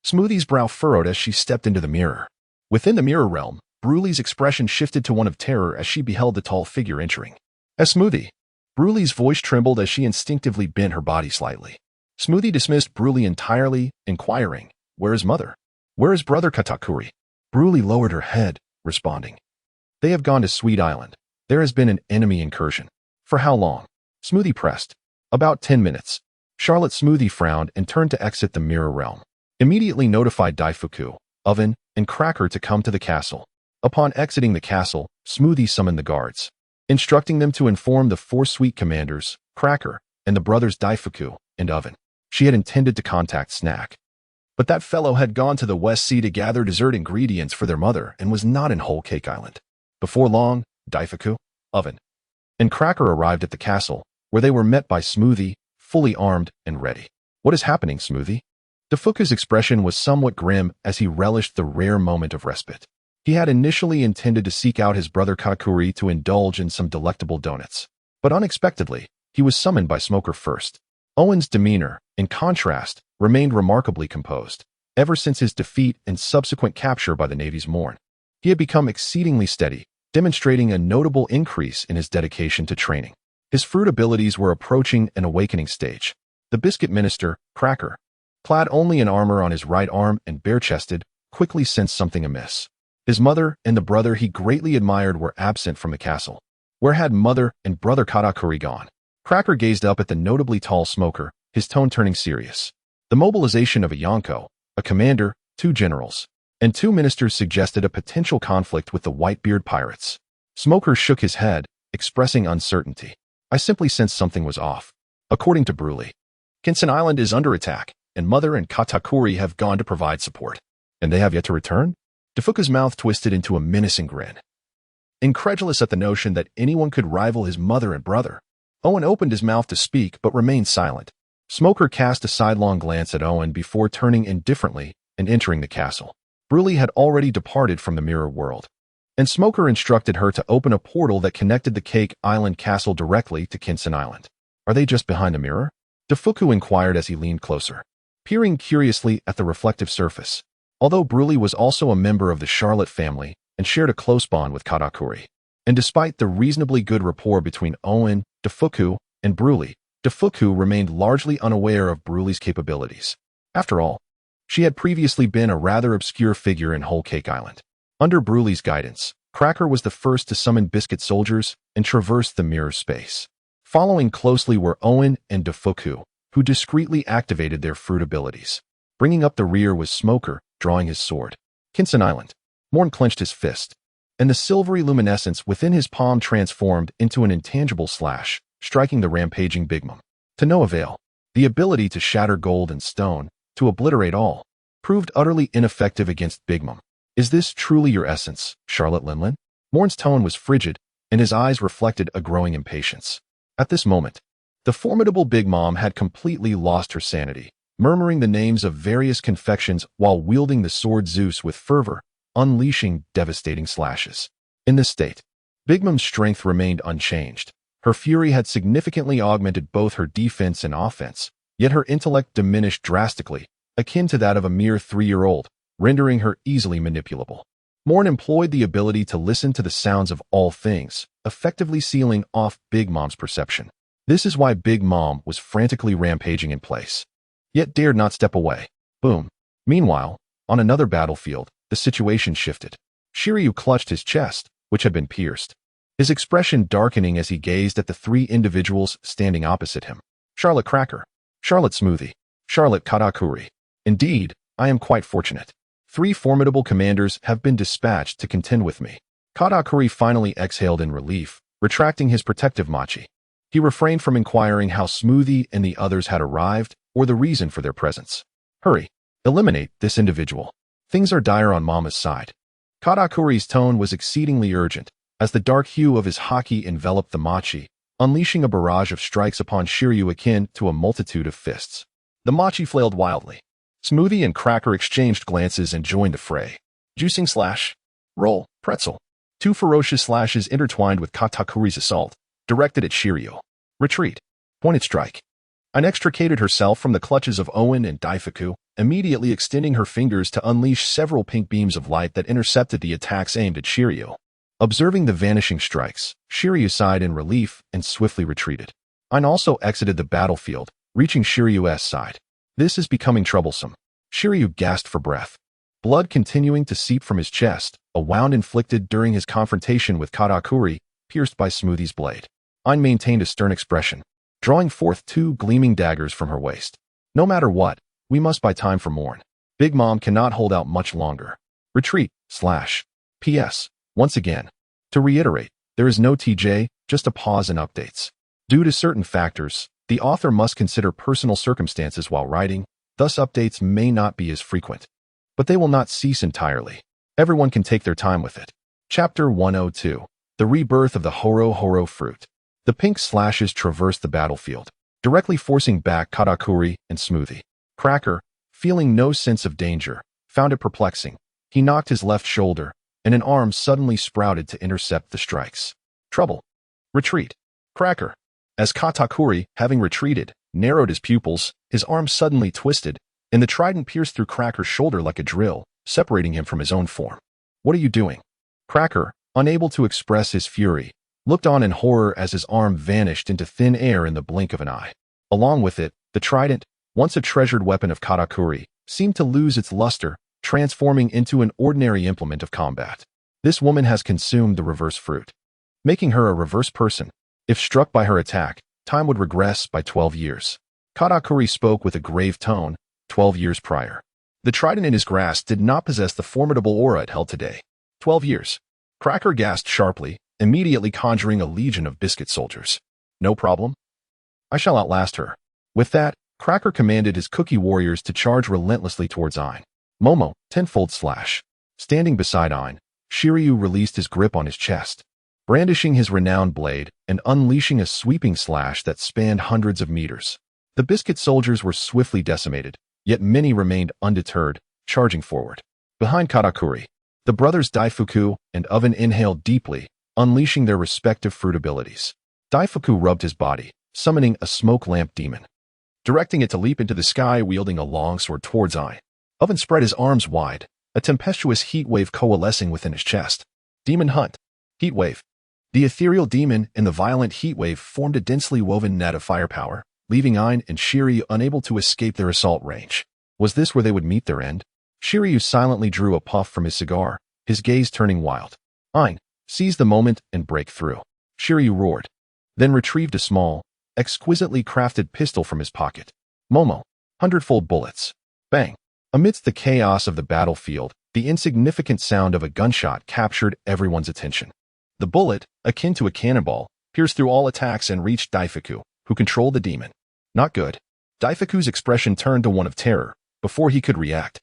Smoothie's brow furrowed as she stepped into the mirror. Within the mirror realm, Bruley's expression shifted to one of terror as she beheld the tall figure entering. As Smoothie. Bruley's voice trembled as she instinctively bent her body slightly. Smoothie dismissed Bruley entirely, inquiring, "Where is mother? Where is brother Katakuri?" Bruley lowered her head, responding, "They have gone to Sweet Island. There has been an enemy incursion." "For how long?" Smoothie pressed. "About 10 minutes. Charlotte." Smoothie frowned and turned to exit the mirror realm. Immediately notified Daifuku, Oven, and Cracker to come to the castle. Upon exiting the castle, Smoothie summoned the guards, instructing them to inform the 4 suite commanders, Cracker, and the brothers Daifuku and Oven. She had intended to contact Snack, but that fellow had gone to the West Sea to gather dessert ingredients for their mother and was not in Whole Cake Island. Before long, Daifuku, Oven, and Cracker arrived at the castle, where they were met by Smoothie, fully armed and ready. "What is happening, Smoothie?" Daifuku's expression was somewhat grim as he relished the rare moment of respite. He had initially intended to seek out his brother Kakuri to indulge in some delectable donuts, but unexpectedly, he was summoned by Smoker first. Owen's demeanor, in contrast, remained remarkably composed. Ever since his defeat and subsequent capture by the Navy's Moen, he had become exceedingly steady, demonstrating a notable increase in his dedication to training. His fruit abilities were approaching an awakening stage. The biscuit minister, Cracker, clad only in armor on his right arm and bare-chested, quickly sensed something amiss. His mother and the brother he greatly admired were absent from the castle. Where had mother and brother Katakuri gone? Cracker gazed up at the notably tall Smoker, his tone turning serious. The mobilization of a Yonko, a commander, 2 generals, and 2 ministers suggested a potential conflict with the Whitebeard pirates. Smoker shook his head, expressing uncertainty. "I simply sensed something was off." According to Bruley, Kinsen Island is under attack, and mother and Katakuri have gone to provide support. And they have yet to return? Daifuku's mouth twisted into a menacing grin. Incredulous at the notion that anyone could rival his mother and brother, Owen opened his mouth to speak but remained silent. Smoker cast a sidelong glance at Owen before turning indifferently and entering the castle. Bruley had already departed from the mirror world, and Smoker instructed her to open a portal that connected the Cake Island castle directly to Kinsen Island. "Are they just behind the mirror?" Daifuku inquired as he leaned closer, peering curiously at the reflective surface. Although Bruley was also a member of the Charlotte family and shared a close bond with Katakuri, and despite the reasonably good rapport between Owen, Daifuku, and Bruley, Daifuku remained largely unaware of Bruley's capabilities. After all, she had previously been a rather obscure figure in Whole Cake Island. Under Bruley's guidance, Cracker was the first to summon biscuit soldiers and traverse the mirror space. Following closely were Owen and Daifuku, who discreetly activated their fruit abilities. Bringing up the rear was Smoker, drawing his sword. Kinsen Island. Moen clenched his fist, and the silvery luminescence within his palm transformed into an intangible slash, striking the rampaging Big Mom. To no avail. The ability to shatter gold and stone, to obliterate all, proved utterly ineffective against Big Mom. "Is this truly your essence, Charlotte Linlin?" Moen's tone was frigid, and his eyes reflected a growing impatience. At this moment, the formidable Big Mom had completely lost her sanity, murmuring the names of various confections while wielding the sword Zeus with fervor, unleashing devastating slashes. In this state, Big Mom's strength remained unchanged. Her fury had significantly augmented both her defense and offense, yet her intellect diminished drastically, akin to that of a mere 3-year-old, rendering her easily manipulable. Moen employed the ability to listen to the sounds of all things, effectively sealing off Big Mom's perception. This is why Big Mom was frantically rampaging in place, yet dared not step away. Boom. Meanwhile, on another battlefield, the situation shifted. Shiryu clutched his chest, which had been pierced, his expression darkening as he gazed at the 3 individuals standing opposite him. Charlotte Cracker, Charlotte Smoothie, Charlotte Katakuri. Indeed, I am quite fortunate. 3 formidable commanders have been dispatched to contend with me. Katakuri finally exhaled in relief, retracting his protective machi. He refrained from inquiring how Smoothie and the others had arrived or the reason for their presence. "Hurry, eliminate this individual. Things are dire on Mama's side." Katakuri's tone was exceedingly urgent, as the dark hue of his haki enveloped the machi, unleashing a barrage of strikes upon Shiryu akin to a multitude of fists. The machi flailed wildly. Smoothie and Cracker exchanged glances and joined the fray. Juicing slash, roll, pretzel. 2 ferocious slashes intertwined with Katakuri's assault, directed at Shiryu. Retreat. Pointed strike. Ain extricated herself from the clutches of Owen and Daifuku, immediately extending her fingers to unleash several pink beams of light that intercepted the attacks aimed at Shiryu. Observing the vanishing strikes, Shiryu sighed in relief and swiftly retreated. Ain also exited the battlefield, reaching Shiryu's side. This is becoming troublesome. Shiryu gasped for breath. Blood continuing to seep from his chest, a wound inflicted during his confrontation with Katakuri, pierced by Smoothie's blade. Ain maintained a stern expression, drawing forth 2 gleaming daggers from her waist. No matter what, we must buy time for Moen. Big Mom cannot hold out much longer. Retreat, / P.S. Once again. To reiterate, there is no TJ, just a pause in updates. Due to certain factors, the author must consider personal circumstances while writing, thus updates may not be as frequent. But they will not cease entirely. Everyone can take their time with it. Chapter 102. The Rebirth of the Horo Horo Fruit. The pink slashes traversed the battlefield, directly forcing back Katakuri and Smoothie. Cracker, feeling no sense of danger, found it perplexing. He knocked his left shoulder, and an arm suddenly sprouted to intercept the strikes. Trouble. Retreat. Cracker. As Katakuri, having retreated, narrowed his pupils, his arm suddenly twisted, and the trident pierced through Cracker's shoulder like a drill, separating him from his own form. What are you doing? Cracker, unable to express his fury, looked on in horror as his arm vanished into thin air in the blink of an eye. Along with it, the trident, once a treasured weapon of Katakuri, seemed to lose its luster, transforming into an ordinary implement of combat. This woman has consumed the reverse fruit, making her a reverse person. If struck by her attack, time would regress by 12 years. Katakuri spoke with a grave tone, 12 years prior. The trident in his grasp did not possess the formidable aura it held today. 12 years. Cracker gasped sharply, immediately conjuring a legion of biscuit soldiers. No problem. I shall outlast her. With that, Cracker commanded his cookie warriors to charge relentlessly towards Ain. Momo, tenfold slash. Standing beside Ain, Shiryu released his grip on his chest, brandishing his renowned blade and unleashing a sweeping slash that spanned hundreds of meters. The biscuit soldiers were swiftly decimated, yet many remained undeterred, charging forward. Behind Katakuri, the brothers Daifuku and Oven inhaled deeply, unleashing their respective fruit abilities. Daifuku rubbed his body, summoning a smoke lamp demon, directing it to leap into the sky wielding a long sword towards Ain. Oven spread his arms wide, a tempestuous heat wave coalescing within his chest. Demon Hunt. Heat wave. The ethereal demon and the violent heat wave formed a densely woven net of firepower, leaving Ain and Shiryu unable to escape their assault range. Was this where they would meet their end? Shiryu silently drew a puff from his cigar, his gaze turning wild. Ain, seize the moment and break through. Shiryu roared, then retrieved a small, exquisitely crafted pistol from his pocket. Momo, 100-fold bullets. Bang. Amidst the chaos of the battlefield, the insignificant sound of a gunshot captured everyone's attention. The bullet, akin to a cannonball, pierced through all attacks and reached Daifuku, who controlled the demon. Not good. Daifuku's expression turned to one of terror, before he could react.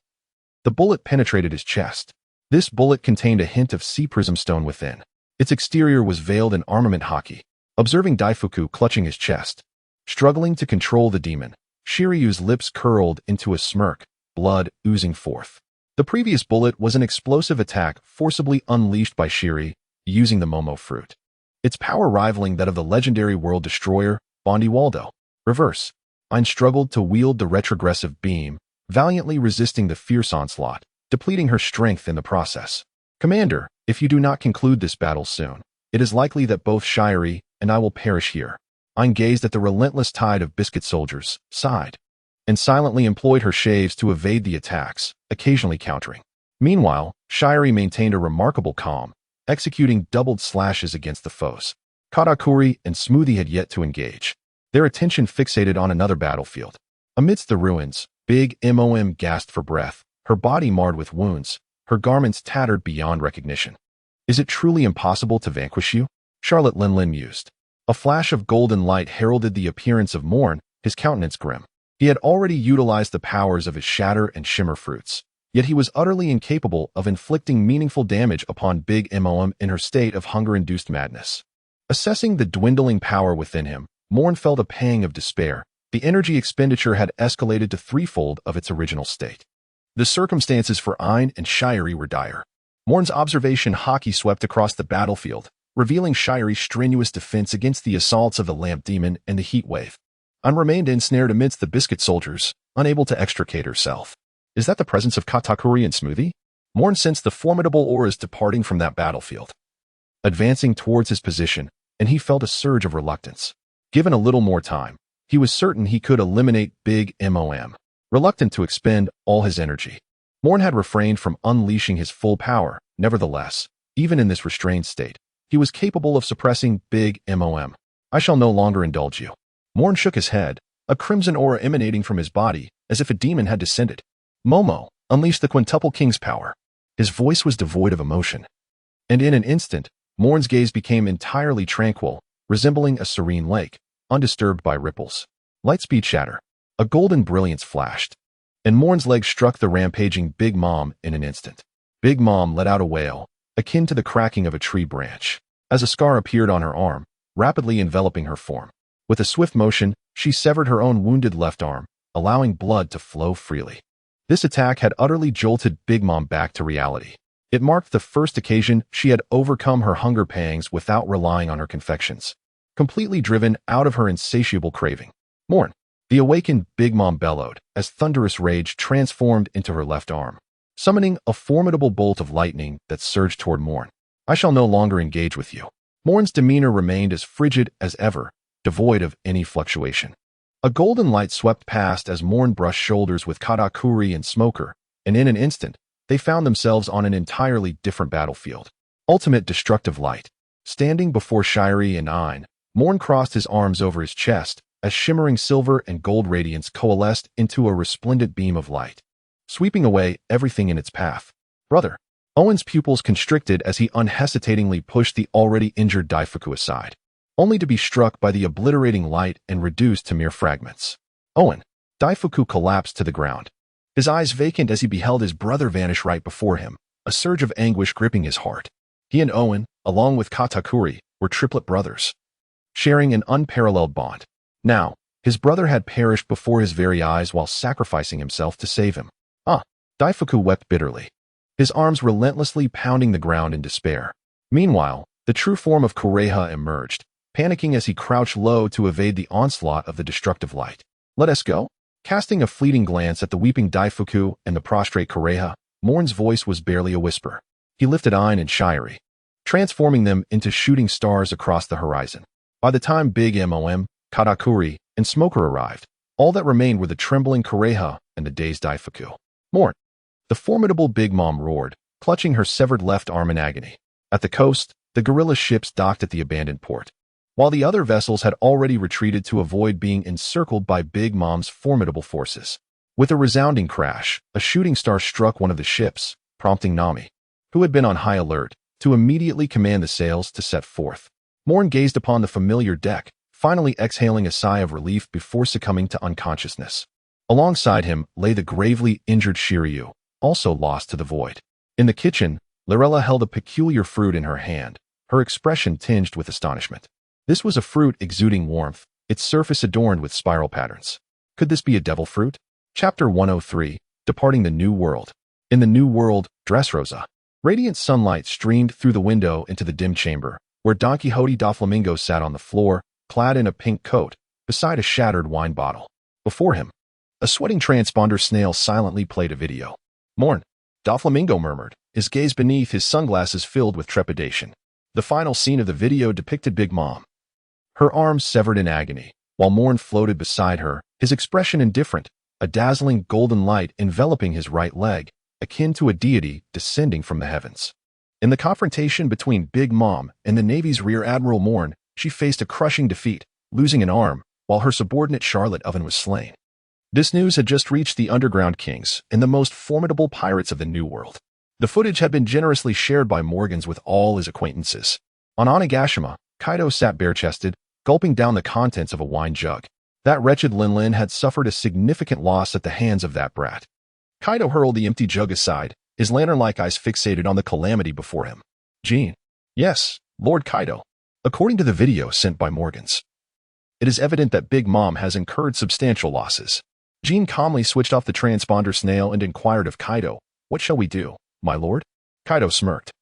The bullet penetrated his chest. This bullet contained a hint of sea prism stone within. Its exterior was veiled in armament hockey. Observing Daifuku clutching his chest, struggling to control the demon, Shiryu's lips curled into a smirk, blood oozing forth. The previous bullet was an explosive attack forcibly unleashed by Shiryu, using the Momo fruit. Its power rivaling that of the legendary world destroyer, Bondi Waldo. Reverse. Ain struggled to wield the retrogressive beam, valiantly resisting the fierce onslaught, depleting her strength in the process. Commander, if you do not conclude this battle soon, it is likely that both Shiryu and I will perish here. Ain gazed at the relentless tide of biscuit soldiers, sighed, and silently employed her shaves to evade the attacks, occasionally countering. Meanwhile, Shiryu maintained a remarkable calm, executing doubled slashes against the foes. Katakuri and Smoothie had yet to engage, their attention fixated on another battlefield. Amidst the ruins, Big Mom gasped for breath, her body marred with wounds, her garments tattered beyond recognition. Is it truly impossible to vanquish you? Charlotte Linlin mused. A flash of golden light heralded the appearance of Moen, his countenance grim. He had already utilized the powers of his shatter and shimmer fruits, yet he was utterly incapable of inflicting meaningful damage upon Big Mom in her state of hunger-induced madness. Assessing the dwindling power within him, Moen felt a pang of despair. The energy expenditure had escalated to threefold of its original state. The circumstances for Ain and Shiryu were dire. Moen's observation hockey swept across the battlefield, revealing Shirey's strenuous defense against the assaults of the lamp demon and the heat wave. An remained ensnared amidst the biscuit soldiers, unable to extricate herself. Is that the presence of Katakuri and Smoothie? Moen sensed the formidable auras departing from that battlefield, advancing towards his position, and he felt a surge of reluctance. Given a little more time, he was certain he could eliminate Big Mom. Reluctant to expend all his energy, Moen had refrained from unleashing his full power. Nevertheless, even in this restrained state, he was capable of suppressing Big Mom. I shall no longer indulge you. Moen shook his head, a crimson aura emanating from his body, as if a demon had descended. Momo unleashed the quintuple king's power. His voice was devoid of emotion. And in an instant, Moen's gaze became entirely tranquil, resembling a serene lake, undisturbed by ripples. Lightspeed shatter. A golden brilliance flashed, and Moen's leg struck the rampaging Big Mom in an instant. Big Mom let out a wail, akin to the cracking of a tree branch, as a scar appeared on her arm, rapidly enveloping her form. With a swift motion, she severed her own wounded left arm, allowing blood to flow freely. This attack had utterly jolted Big Mom back to reality. It marked the first occasion she had overcome her hunger pangs without relying on her confections, completely driven out of her insatiable craving. Moen. The awakened Big Mom bellowed as thunderous rage transformed into her left arm, summoning a formidable bolt of lightning that surged toward Moen. I shall no longer engage with you. Moen's demeanor remained as frigid as ever, devoid of any fluctuation. A golden light swept past as Moen brushed shoulders with Katakuri and Smoker, and in an instant, they found themselves on an entirely different battlefield. Ultimate destructive light. Standing before Shirey and Ein, Moen crossed his arms over his chest as shimmering silver and gold radiance coalesced into a resplendent beam of light, sweeping away everything in its path. Brother. Owen's pupils constricted as he unhesitatingly pushed the already injured Daifuku aside, only to be struck by the obliterating light and reduced to mere fragments. Owen. Daifuku collapsed to the ground, his eyes vacant as he beheld his brother vanish right before him, a surge of anguish gripping his heart. He and Owen, along with Katakuri, were triplet brothers, sharing an unparalleled bond. Now, his brother had perished before his very eyes while sacrificing himself to save him. Daifuku wept bitterly, his arms relentlessly pounding the ground in despair. Meanwhile, the true form of Kureha emerged, panicking as he crouched low to evade the onslaught of the destructive light. Let us go? Casting a fleeting glance at the weeping Daifuku and the prostrate Kureha, Moen's voice was barely a whisper. He lifted Ein and Shirey, transforming them into shooting stars across the horizon. By the time Big Mom, Katakuri, and Smoker arrived, all that remained were the trembling Kureha and the dazed Daifuku. Moen. The formidable Big Mom roared, clutching her severed left arm in agony. At the coast, the guerrilla ships docked at the abandoned port, while the other vessels had already retreated to avoid being encircled by Big Mom's formidable forces. With a resounding crash, a shooting star struck one of the ships, prompting Nami, who had been on high alert, to immediately command the sails to set forth. Moen gazed upon the familiar deck, finally exhaling a sigh of relief before succumbing to unconsciousness. Alongside him lay the gravely injured Shiryu, also lost to the void. In the kitchen, Lorella held a peculiar fruit in her hand, her expression tinged with astonishment. This was a fruit exuding warmth, its surface adorned with spiral patterns. Could this be a devil fruit? Chapter 103, Departing the New World. In the New World, Dressrosa. Radiant sunlight streamed through the window into the dim chamber, where Don Quixote Doflamingo sat on the floor, clad in a pink coat, beside a shattered wine bottle. Before him, a sweating transponder snail silently played a video. Moen. Doflamingo murmured, his gaze beneath his sunglasses filled with trepidation. The final scene of the video depicted Big Mom, her arms severed in agony, while Moen floated beside her, his expression indifferent, a dazzling golden light enveloping his right leg, akin to a deity descending from the heavens. In the confrontation between Big Mom and the Navy's Rear Admiral Moen, she faced a crushing defeat, losing an arm, while her subordinate Charlotte Oven was slain. This news had just reached the Underground Kings and the most formidable pirates of the New World. The footage had been generously shared by Morgans with all his acquaintances. On Onigashima, Kaido sat bare-chested, gulping down the contents of a wine jug. That wretched Lin had suffered a significant loss at the hands of that brat. Kaido hurled the empty jug aside, his lantern-like eyes fixated on the calamity before him. Jean. Yes, Lord Kaido. According to the video sent by Morgans, it is evident that Big Mom has incurred substantial losses. Jean calmly switched off the transponder snail and inquired of Kaido, "What shall we do, my lord?" Kaido smirked.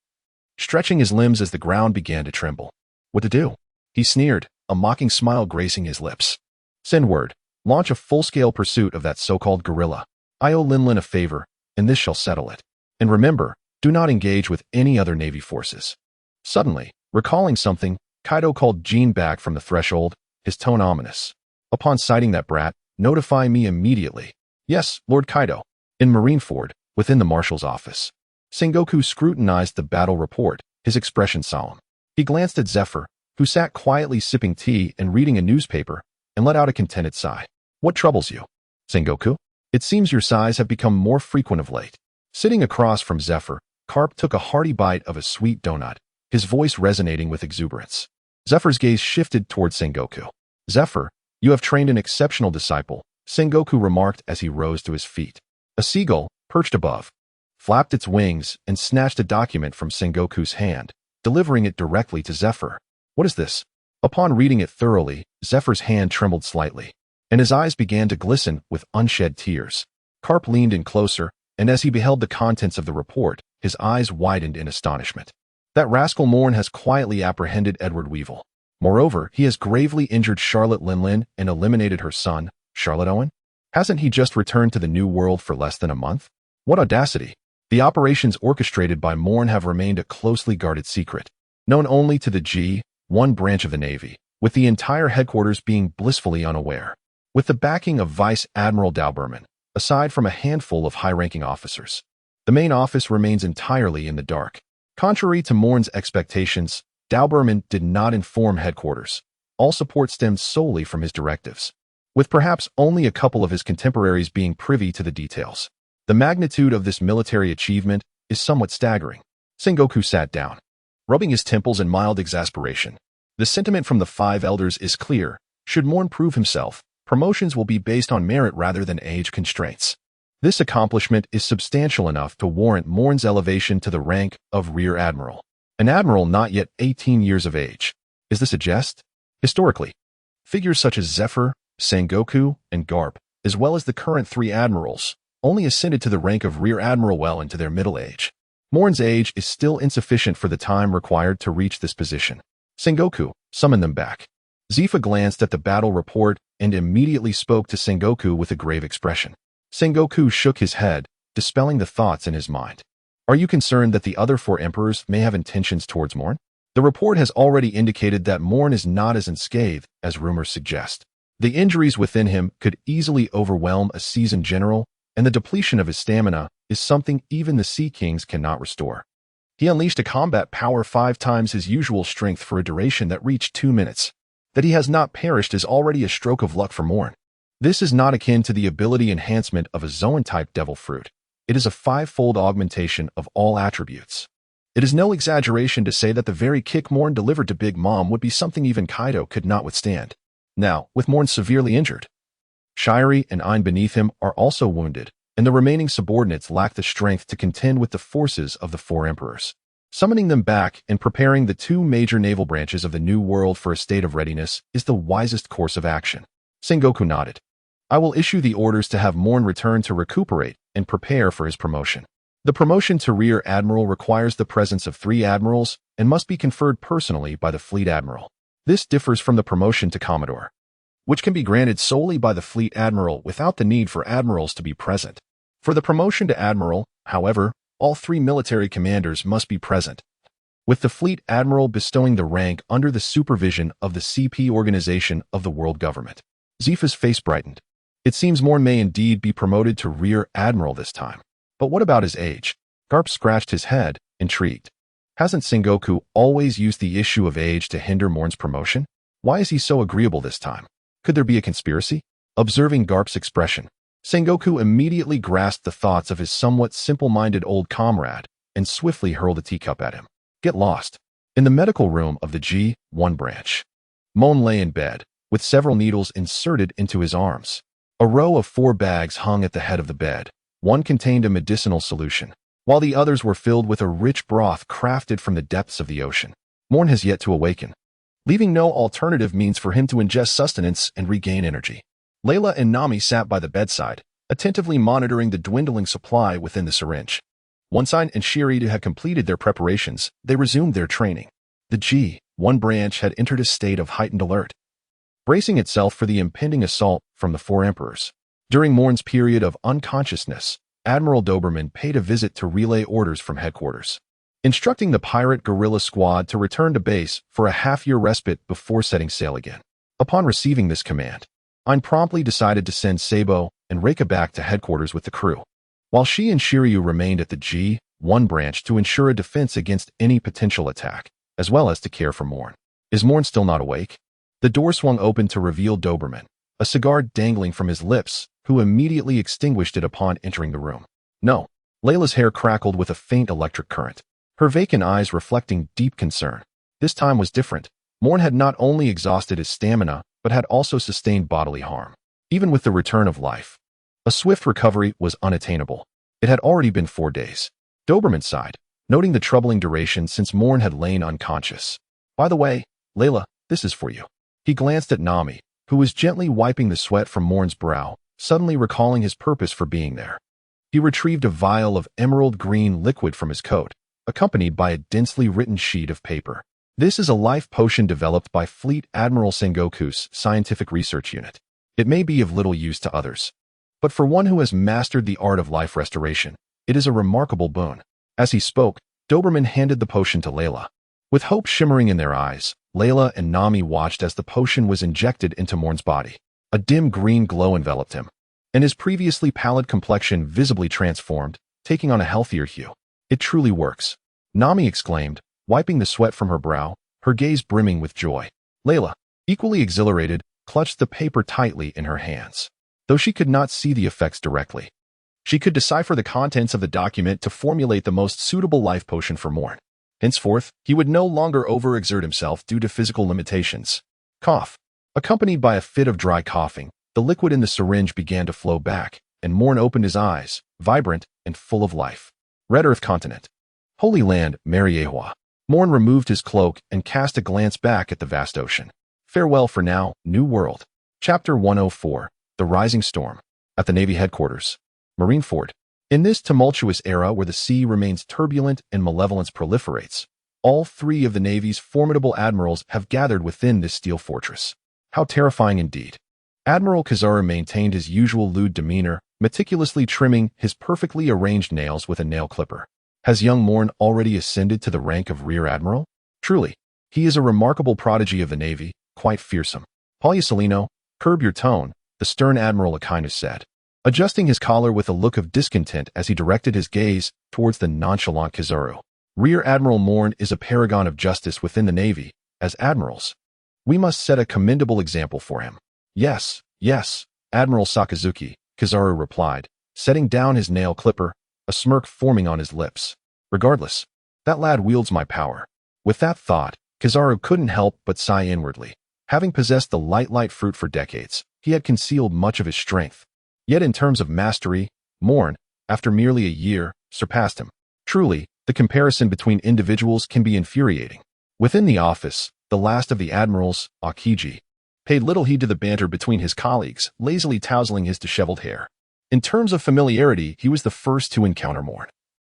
stretching his limbs as the ground began to tremble. What to do? He sneered, a mocking smile gracing his lips. Send word. Launch a full-scale pursuit of that so-called gorilla. I owe Linlin a favor, and this shall settle it. And remember, do not engage with any other Navy forces. Suddenly, recalling something, Kaido called Jean back from the threshold, his tone ominous. Upon sighting that brat, notify me immediately. Yes, Lord Kaido. In Marineford, within the marshal's office. Sengoku scrutinized the battle report, his expression solemn. He glanced at Zephyr, who sat quietly sipping tea and reading a newspaper, and let out a contented sigh. What troubles you? Sengoku? It seems your sighs have become more frequent of late. Sitting across from Zephyr, Carp took a hearty bite of a sweet donut, his voice resonating with exuberance. Zephyr's gaze shifted toward Sengoku. Zephyr, you have trained an exceptional disciple, Sengoku remarked as he rose to his feet. A seagull, perched above, flapped its wings and snatched a document from Sengoku's hand, delivering it directly to Zephyr. What is this? Upon reading it thoroughly, Zephyr's hand trembled slightly, and his eyes began to glisten with unshed tears. Carp leaned in closer, and as he beheld the contents of the report, his eyes widened in astonishment. That rascal Moen has quietly apprehended Edward Weevil. Moreover, he has gravely injured Charlotte Linlin and eliminated her son, Charlotte Owen. Hasn't he just returned to the New World for less than a month? What audacity! The operations orchestrated by Moen have remained a closely guarded secret, known only to the G1 branch of the Navy, with the entire headquarters being blissfully unaware. With the backing of Vice Admiral Dauberman, aside from a handful of high-ranking officers, the main office remains entirely in the dark. Contrary to Moen's expectations, Dauberman did not inform headquarters. All support stemmed solely from his directives, with perhaps only a couple of his contemporaries being privy to the details. The magnitude of this military achievement is somewhat staggering. Sengoku sat down, rubbing his temples in mild exasperation. The sentiment from the five elders is clear. Should Moen prove himself, promotions will be based on merit rather than age constraints. This accomplishment is substantial enough to warrant Moen's elevation to the rank of Rear Admiral, an admiral not yet 18 years of age. Is this a jest? Historically, figures such as Zephyr, Sengoku, and Garp, as well as the current three admirals, only ascended to the rank of Rear Admiral well into their middle age. Moen's age is still insufficient for the time required to reach this position. Sengoku, summon them back. Zifa glanced at the battle report and immediately spoke to Sengoku with a grave expression. Sengoku shook his head, dispelling the thoughts in his mind. Are you concerned that the other four emperors may have intentions towards Moen? The report has already indicated that Moen is not as unscathed as rumors suggest. The injuries within him could easily overwhelm a seasoned general, and the depletion of his stamina is something even the Sea Kings cannot restore. He unleashed a combat power 5 times his usual strength for a duration that reached 2 minutes. That he has not perished is already a stroke of luck for Moen. This is not akin to the ability enhancement of a Zoan-type devil fruit. It is a 5-fold augmentation of all attributes. It is no exaggeration to say that the very kick Moen delivered to Big Mom would be something even Kaido could not withstand. Now, with Moen severely injured, Shirei and Ein beneath him are also wounded, and the remaining subordinates lack the strength to contend with the forces of the four emperors. Summoning them back and preparing the 2 major naval branches of the New World for a state of readiness is the wisest course of action. Sengoku nodded. I will issue the orders to have Moen return to recuperate and prepare for his promotion. The promotion to Rear Admiral requires the presence of 3 admirals and must be conferred personally by the Fleet Admiral. This differs from the promotion to Commodore, which can be granted solely by the Fleet Admiral without the need for admirals to be present. For the promotion to Admiral, however, all 3 military commanders must be present, with the Fleet Admiral bestowing the rank under the supervision of the CP organization of the world government. Zifa's face brightened. It seems Moen may indeed be promoted to Rear Admiral this time. But what about his age? Garp scratched his head, intrigued. Hasn't Sengoku always used the issue of age to hinder Moen's promotion? Why is he so agreeable this time? Could there be a conspiracy? Observing Garp's expression, Sengoku immediately grasped the thoughts of his somewhat simple-minded old comrade and swiftly hurled a teacup at him. Get lost. In the medical room of the G1 branch, Moen lay in bed, with several needles inserted into his arms. A row of 4 bags hung at the head of the bed. One contained a medicinal solution, while the others were filled with a rich broth crafted from the depths of the ocean. Moen has yet to awaken, leaving no alternative means for him to ingest sustenance and regain energy. Layla and Nami sat by the bedside, attentively monitoring the dwindling supply within the syringe. Once Ein and Shiryu had completed their preparations, they resumed their training. The G1 branch had entered a state of heightened alert, bracing itself for the impending assault from the four emperors. During Moen's period of unconsciousness, Admiral Doberman paid a visit to relay orders from headquarters, instructing the pirate guerrilla squad to return to base for a half-year respite before setting sail again. Upon receiving this command, Ein promptly decided to send Sabo and Reika back to headquarters with the crew, while she and Shiryu remained at the G1 branch to ensure a defense against any potential attack, as well as to care for Moen. Is Moen still not awake? The door swung open to reveal Doberman, a cigar dangling from his lips, who immediately extinguished it upon entering the room. No. Layla's hair crackled with a faint electric current, her vacant eyes reflecting deep concern. This time was different. Moen had not only exhausted his stamina, but had also sustained bodily harm. Even with the return of life, a swift recovery was unattainable. It had already been 4 days. Doberman sighed, noting the troubling duration since Moen had lain unconscious. By the way, Layla, this is for you. He glanced at Nami, who was gently wiping the sweat from Moen's brow, suddenly recalling his purpose for being there. He retrieved a vial of emerald green liquid from his coat, accompanied by a densely written sheet of paper. This is a life potion developed by Fleet Admiral Sengoku's Scientific Research Unit. It may be of little use to others, but for one who has mastered the art of life restoration, it is a remarkable boon. As he spoke, Doberman handed the potion to Layla. With hope shimmering in their eyes, Layla and Nami watched as the potion was injected into Moen's body. A dim green glow enveloped him, and his previously pallid complexion visibly transformed, taking on a healthier hue. It truly works, Nami exclaimed, wiping the sweat from her brow, her gaze brimming with joy. Layla, equally exhilarated, clutched the paper tightly in her hands. Though she could not see the effects directly, she could decipher the contents of the document to formulate the most suitable life potion for Moen. Henceforth, he would no longer overexert himself due to physical limitations. Cough. Accompanied by a fit of dry coughing, the liquid in the syringe began to flow back, and Moen opened his eyes, vibrant and full of life. Red Earth Continent. Holy Land, Mariehua. Moen removed his cloak and cast a glance back at the vast ocean. Farewell for now, New World. Chapter 104. The Rising Storm. At the Navy headquarters, Marineford. In this tumultuous era where the sea remains turbulent and malevolence proliferates, all 3 of the Navy's formidable admirals have gathered within this steel fortress. How terrifying indeed. Admiral Kizaru maintained his usual lewd demeanor, meticulously trimming his perfectly arranged nails with a nail clipper. Has young Moen already ascended to the rank of Rear Admiral? Truly, he is a remarkable prodigy of the Navy, quite fearsome. Pagliasolino, curb your tone, the stern Admiral Akinus said, adjusting his collar with a look of discontent as he directed his gaze towards the nonchalant Kizaru. Rear Admiral Moen is a paragon of justice within the Navy. As admirals, we must set a commendable example for him. Yes, yes, Admiral Sakazuki, Kizaru replied, setting down his nail clipper, a smirk forming on his lips. Regardless, that lad wields my power. With that thought, Kizaru couldn't help but sigh inwardly. Having possessed the light fruit for decades, he had concealed much of his strength. Yet in terms of mastery, Moen, after merely a year, surpassed him. Truly, the comparison between individuals can be infuriating. Within the office, the last of the admirals, Akiji, paid little heed to the banter between his colleagues, lazily tousling his disheveled hair. In terms of familiarity, he was the first to encounter Moen,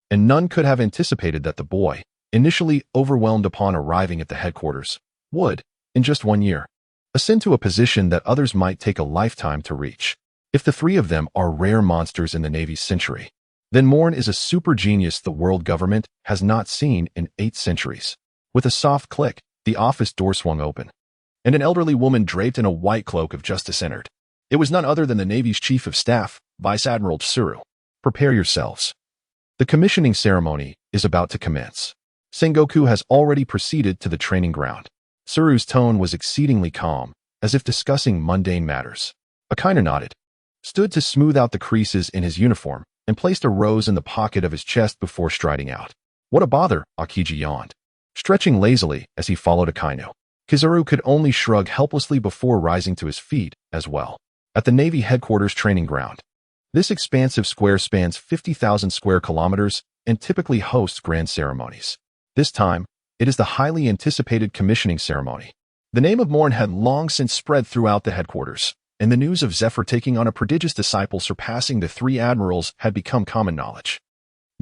and none could have anticipated that the boy, initially overwhelmed upon arriving at the headquarters, would, in just 1 year, ascend to a position that others might take a lifetime to reach. If the 3 of them are rare monsters in the Navy's century, then Moen is a super genius the world government has not seen in 8 centuries. With a soft click, the office door swung open, and an elderly woman draped in a white cloak of justice entered. It was none other than the Navy's Chief of Staff, Vice Admiral Tsuru. Prepare yourselves. The commissioning ceremony is about to commence. Sengoku has already proceeded to the training ground. Tsuru's tone was exceedingly calm, as if discussing mundane matters. Akina nodded, stood to smooth out the creases in his uniform, and placed a rose in the pocket of his chest before striding out. What a bother, Akiji yawned, stretching lazily as he followed Akainu. Kizaru could only shrug helplessly before rising to his feet as well. At the Navy headquarters training ground, this expansive square spans 50,000 square kilometers and typically hosts grand ceremonies. This time, it is the highly anticipated commissioning ceremony. The name of Moen had long since spread throughout the headquarters, and the news of Zephyr taking on a prodigious disciple surpassing the 3 admirals had become common knowledge.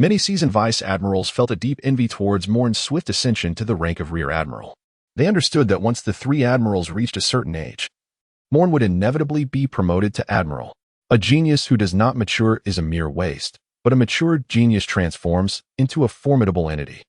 Many seasoned vice admirals felt a deep envy towards Moen's swift ascension to the rank of rear admiral. They understood that once the three admirals reached a certain age, Moen would inevitably be promoted to admiral. A genius who does not mature is a mere waste, but a matured genius transforms into a formidable entity.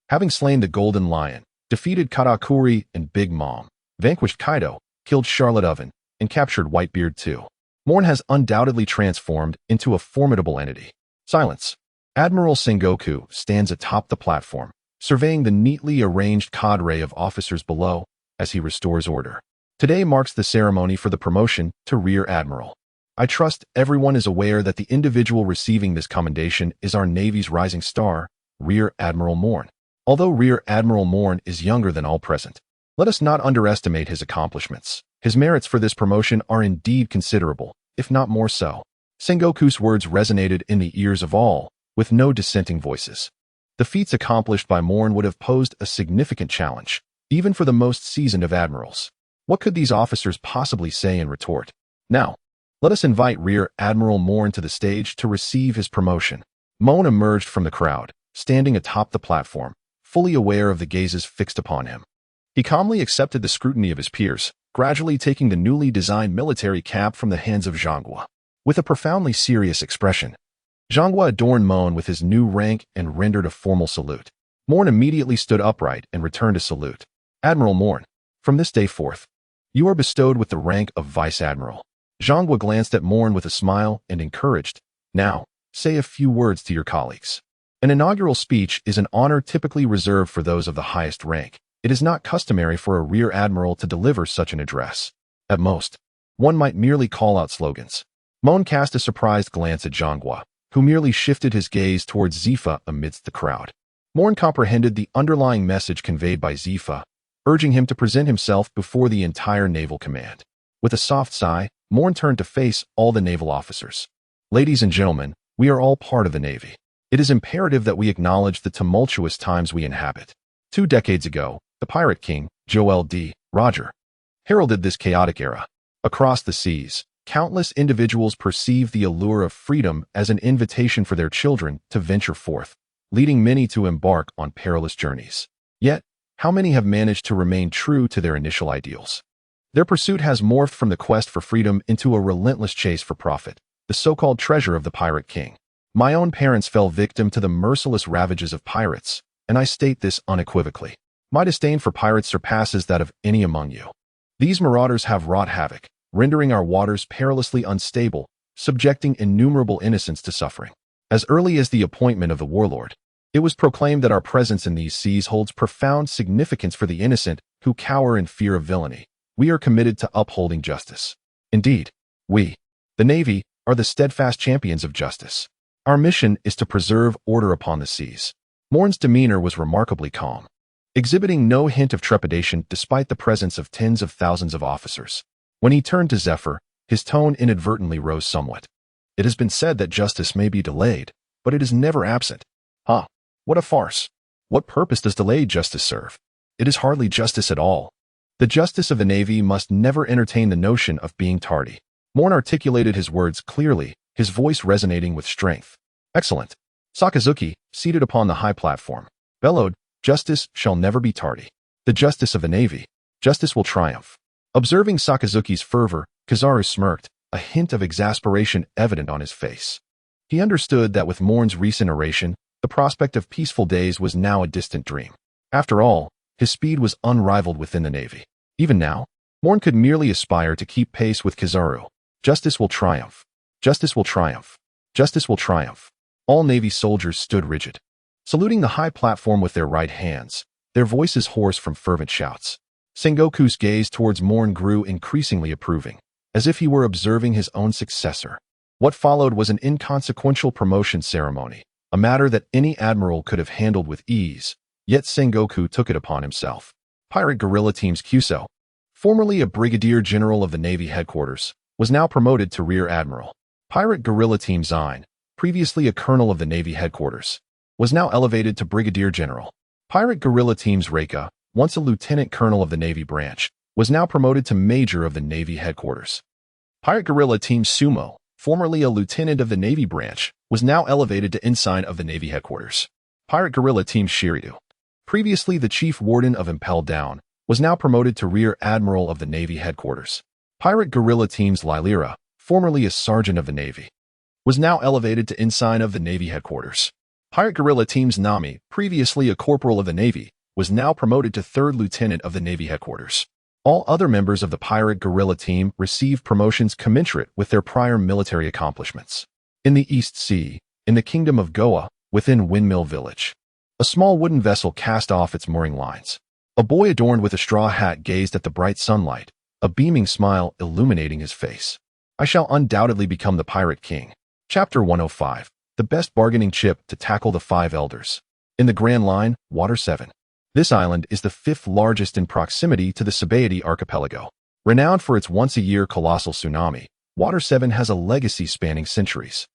Having slain the Golden Lion, defeated Katakuri and Big Mom, vanquished Kaido, killed Charlotte Oven, and captured Whitebeard too, Moen has undoubtedly transformed into a formidable entity. Silence. Admiral Sengoku stands atop the platform, surveying the neatly arranged cadre of officers below as he restores order. Today marks the ceremony for the promotion to Rear Admiral. I trust everyone is aware that the individual receiving this commendation is our Navy's rising star, Rear Admiral Moen. Although Rear Admiral Moen is younger than all present, let us not underestimate his accomplishments. His merits for this promotion are indeed considerable, if not more so. Sengoku's words resonated in the ears of all, with no dissenting voices. The feats accomplished by Moen would have posed a significant challenge, even for the most seasoned of admirals. What could these officers possibly say in retort? Now, let us invite Rear Admiral Moen to the stage to receive his promotion. Moen emerged from the crowd, standing atop the platform, fully aware of the gazes fixed upon him. He calmly accepted the scrutiny of his peers, gradually taking the newly designed military cap from the hands of Jiuyue. With a profoundly serious expression, Jiuyue adorned Moen with his new rank and rendered a formal salute. Moen immediately stood upright and returned a salute. Admiral Moen, from this day forth, you are bestowed with the rank of Vice Admiral. Jiuyue glanced at Moen with a smile and encouraged, now, say a few words to your colleagues. An inaugural speech is an honor typically reserved for those of the highest rank. It is not customary for a Rear Admiral to deliver such an address. At most, one might merely call out slogans. Moen cast a surprised glance at Jiuyue, who merely shifted his gaze towards Zifa amidst the crowd. Moen comprehended the underlying message conveyed by Zifa, urging him to present himself before the entire naval command. With a soft sigh, Moen turned to face all the naval officers. Ladies and gentlemen, we are all part of the Navy. It is imperative that we acknowledge the tumultuous times we inhabit. 2 decades ago, the pirate king, Joel D. Roger, heralded this chaotic era. Across the seas, countless individuals perceive the allure of freedom as an invitation for their children to venture forth, leading many to embark on perilous journeys. Yet, how many have managed to remain true to their initial ideals? Their pursuit has morphed from the quest for freedom into a relentless chase for profit, the so-called treasure of the pirate king. My own parents fell victim to the merciless ravages of pirates, and I state this unequivocally. My disdain for pirates surpasses that of any among you. These marauders have wrought havoc, rendering our waters perilously unstable, subjecting innumerable innocents to suffering. As early as the appointment of the warlord, it was proclaimed that our presence in these seas holds profound significance for the innocent who cower in fear of villainy. We are committed to upholding justice. Indeed, we, the Navy, are the steadfast champions of justice. Our mission is to preserve order upon the seas. Moen's demeanor was remarkably calm, exhibiting no hint of trepidation despite the presence of tens of thousands of officers. When he turned to Zephyr, his tone inadvertently rose somewhat. It has been said that justice may be delayed, but it is never absent. What a farce. What purpose does delayed justice serve? It is hardly justice at all. The justice of the Navy must never entertain the notion of being tardy. Moen articulated his words clearly, his voice resonating with strength. Excellent. Sakazuki, seated upon the high platform, bellowed, justice shall never be tardy. The justice of the Navy. Justice will triumph. Observing Sakazuki's fervor, Kizaru smirked, a hint of exasperation evident on his face. He understood that with Moen's recent oration, the prospect of peaceful days was now a distant dream. After all, his speed was unrivaled within the Navy. Even now, Moen could merely aspire to keep pace with Kizaru. Justice will triumph. Justice will triumph. Justice will triumph. All Navy soldiers stood rigid, saluting the high platform with their right hands, their voices hoarse from fervent shouts. Sengoku's gaze towards Moen grew increasingly approving, as if he were observing his own successor. What followed was an inconsequential promotion ceremony, a matter that any admiral could have handled with ease, yet Sengoku took it upon himself. Pirate Guerrilla Team's Kyuso, formerly a brigadier general of the Navy headquarters, was now promoted to Rear Admiral. Pirate Guerrilla Team Zine, previously a colonel of the Navy headquarters, was now elevated to brigadier general. Pirate Guerrilla Team's Reika, once a lieutenant colonel of the Navy branch, was now promoted to major of the Navy headquarters. Pirate Guerrilla Team Sumo, formerly a lieutenant of the Navy branch, was now elevated to ensign of the Navy headquarters. Pirate guerrilla team Jiuyue, previously the chief warden of Impel Down, was now promoted to rear admiral of the Navy headquarters. Pirate guerrilla team's Lylira, formerly a sergeant of the Navy, was now elevated to ensign of the Navy headquarters. Pirate guerrilla team's Nami, previously a corporal of the Navy, was now promoted to third lieutenant of the Navy headquarters. All other members of the pirate guerrilla team received promotions commensurate with their prior military accomplishments. In the East Sea, in the Kingdom of Goa, within Windmill Village, a small wooden vessel cast off its mooring lines. A boy adorned with a straw hat gazed at the bright sunlight, a beaming smile illuminating his face. I shall undoubtedly become the Pirate King. Chapter 105. The best bargaining chip to tackle the five elders. In the Grand Line, Water 7. This island is the fifth largest in proximity to the Sabaody archipelago. Renowned for its once-a-year colossal tsunami, Water 7 has a legacy spanning centuries.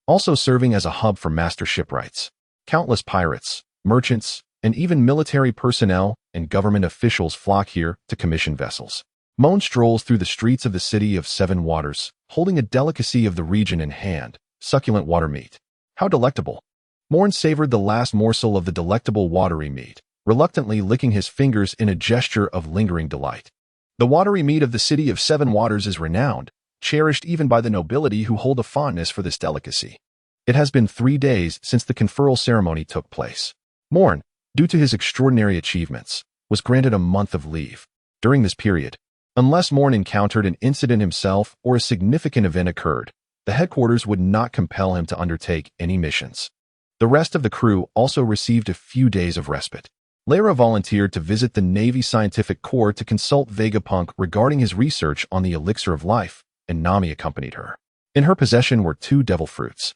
Also serving as a hub for master shipwrights. Countless pirates, merchants, and even military personnel and government officials flock here to commission vessels. Moen strolls through the streets of the city of Seven Waters, holding a delicacy of the region in hand, succulent water meat. How delectable! Moen savored the last morsel of the delectable watery meat, reluctantly licking his fingers in a gesture of lingering delight. The watery meat of the city of Seven Waters is renowned, cherished even by the nobility who hold a fondness for this delicacy. It has been 3 days since the conferral ceremony took place. Moen, due to his extraordinary achievements, was granted a month of leave. During this period, unless Moen encountered an incident himself or a significant event occurred, the headquarters would not compel him to undertake any missions. The rest of the crew also received a few days of respite. Lyra volunteered to visit the Navy Scientific Corps to consult Vegapunk regarding his research on the elixir of life, and Nami accompanied her. In her possession were 2 devil fruits,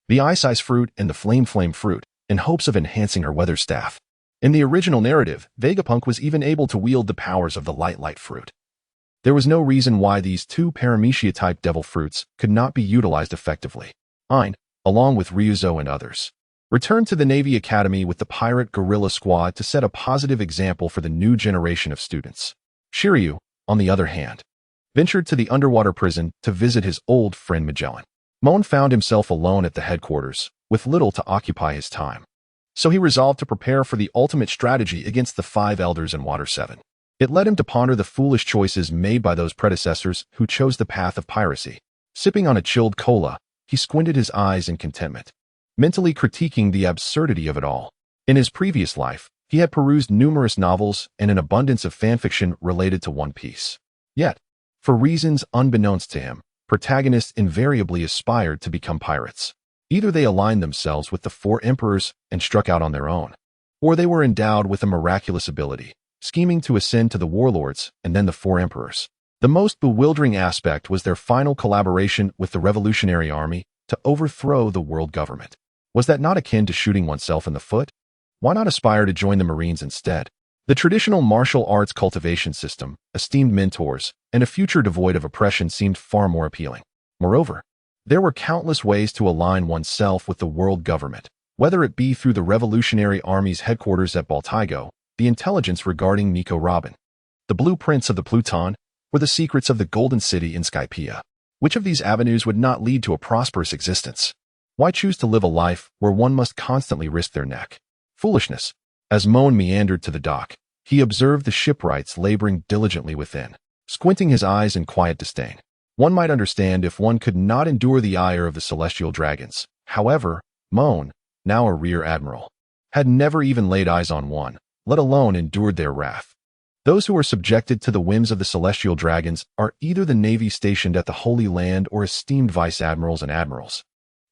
the ice fruit and the flame fruit, in hopes of enhancing her weather staff. In the original narrative, Vegapunk was even able to wield the powers of the light fruit. There was no reason why these 2 Paramecia-type devil fruits could not be utilized effectively. Ein, along with Ryuzo and others, returned to the Navy Academy with the pirate guerrilla squad to set a positive example for the new generation of students. Jiuyue, on the other hand, ventured to the underwater prison to visit his old friend Magellan. Moen found himself alone at the headquarters, with little to occupy his time. So he resolved to prepare for the ultimate strategy against the 5 elders in Water 7. It led him to ponder the foolish choices made by those predecessors who chose the path of piracy. Sipping on a chilled cola, he squinted his eyes in contentment, mentally critiquing the absurdity of it all. In his previous life, he had perused numerous novels and an abundance of fanfiction related to One Piece. Yet, for reasons unbeknownst to him, protagonists invariably aspired to become pirates. Either they aligned themselves with the 4 emperors and struck out on their own, or they were endowed with a miraculous ability, scheming to ascend to the warlords and then the 4 emperors. The most bewildering aspect was their final collaboration with the Revolutionary Army to overthrow the world government. Was that not akin to shooting oneself in the foot? Why not aspire to join the Marines instead? The traditional martial arts cultivation system, esteemed mentors, and a future devoid of oppression seemed far more appealing. Moreover, there were countless ways to align oneself with the world government, whether it be through the Revolutionary Army's headquarters at Baltigo, the intelligence regarding Nico Robin, the blueprints of the Pluton, or the secrets of the Golden City in Skypiea. Which of these avenues would not lead to a prosperous existence? Why choose to live a life where one must constantly risk their neck? Foolishness. As Moen meandered to the dock, he observed the shipwrights laboring diligently within, squinting his eyes in quiet disdain. One might understand if one could not endure the ire of the celestial dragons. However, Moen, now a rear admiral, had never even laid eyes on one, let alone endured their wrath. Those who are subjected to the whims of the celestial dragons are either the navy stationed at the Holy Land or esteemed vice admirals and admirals,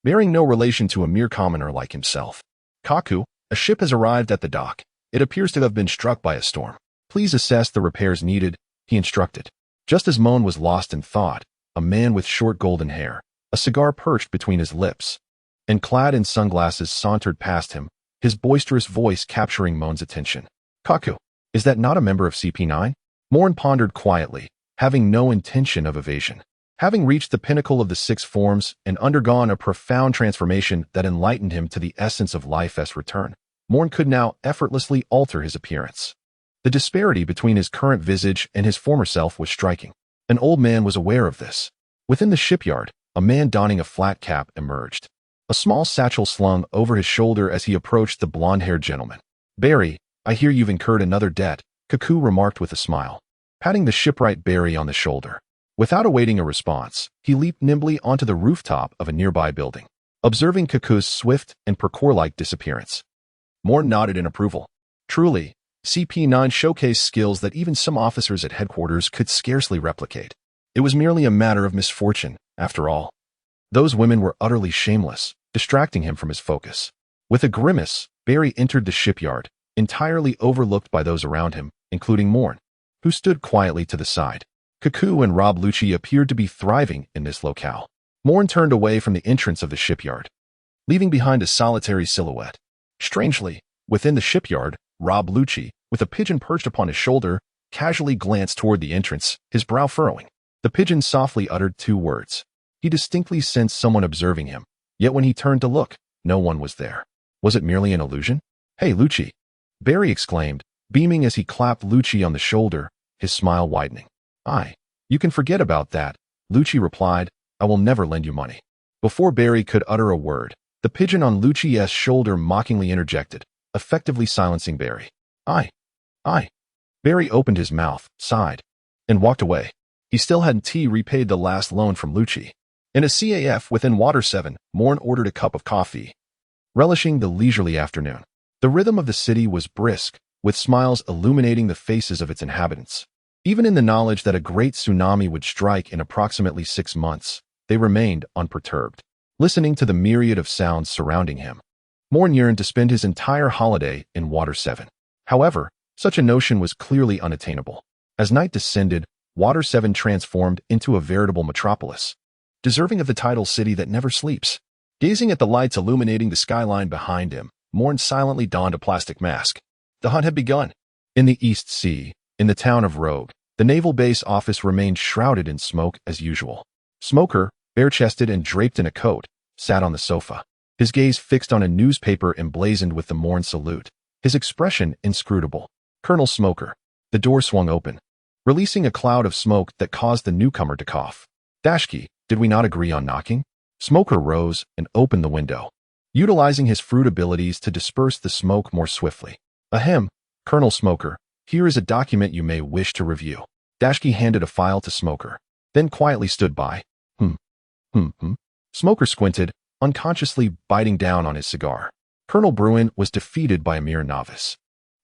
bearing no relation to a mere commoner like himself. Kaku, a ship has arrived at the dock. It appears to have been struck by a storm. Please assess the repairs needed, he instructed. Just as Moen was lost in thought, a man with short golden hair, a cigar perched between his lips, and clad in sunglasses sauntered past him, his boisterous voice capturing Moen's attention. Kaku, is that not a member of CP9? Moen pondered quietly, having no intention of evasion. Having reached the pinnacle of the 6 forms and undergone a profound transformation that enlightened him to the essence of life as return, Moen could now effortlessly alter his appearance. The disparity between his current visage and his former self was striking. An old man was aware of this. Within the shipyard, a man donning a flat cap emerged. a small satchel slung over his shoulder as he approached the blonde-haired gentleman. "Barry, I hear you've incurred another debt," Cuckoo remarked with a smile, patting the shipwright Barry on the shoulder. Without awaiting a response, he leaped nimbly onto the rooftop of a nearby building, observing Cuckoo's swift and parkour-like disappearance. Moen nodded in approval. Truly, CP9 showcased skills that even some officers at headquarters could scarcely replicate. It was merely a matter of misfortune, after all. Those women were utterly shameless, distracting him from his focus. With a grimace, Barry entered the shipyard, entirely overlooked by those around him, including Moen, who stood quietly to the side. Cuckoo and Rob Lucci appeared to be thriving in this locale. Moen turned away from the entrance of the shipyard, leaving behind a solitary silhouette. Strangely, within the shipyard, Rob Lucci, with a pigeon perched upon his shoulder, casually glanced toward the entrance, his brow furrowing. The pigeon softly uttered 2 words. He distinctly sensed someone observing him, yet when he turned to look, no one was there. Was it merely an illusion? "Hey, Lucci!" Barry exclaimed, beaming as he clapped Lucci on the shoulder, his smile widening. You can forget about that," Lucci replied. "I will never lend you money." Before Barry could utter a word, the pigeon on Lucci's shoulder mockingly interjected, effectively silencing Barry. I. Barry opened his mouth, sighed, and walked away. He still hadn't repaid the last loan from Lucci. In a CAF within Water 7, Moen ordered a cup of coffee, relishing the leisurely afternoon. The rhythm of the city was brisk, with smiles illuminating the faces of its inhabitants. Even in the knowledge that a great tsunami would strike in approximately 6 months, they remained unperturbed, listening to the myriad of sounds surrounding him. Moen yearned to spend his entire holiday in Water 7. However, such a notion was clearly unattainable. As night descended, Water 7 transformed into a veritable metropolis, deserving of the title city that never sleeps. Gazing at the lights illuminating the skyline behind him, Moen silently donned a plastic mask. The hunt had begun. In the East Sea, in the town of Rogue, the naval base office remained shrouded in smoke as usual. Smoker, bare-chested and draped in a coat, sat on the sofa, his gaze fixed on a newspaper emblazoned with the Moen salute, his expression inscrutable. "Colonel Smoker." The door swung open, releasing a cloud of smoke that caused the newcomer to cough. "Dashki, did we not agree on knocking?" Smoker rose and opened the window, utilizing his fruit abilities to disperse the smoke more swiftly. "Ahem, Colonel Smoker, here is a document you may wish to review." Dashki handed a file to Smoker, then quietly stood by. Smoker squinted, unconsciously biting down on his cigar. Colonel Bruin was defeated by a mere novice,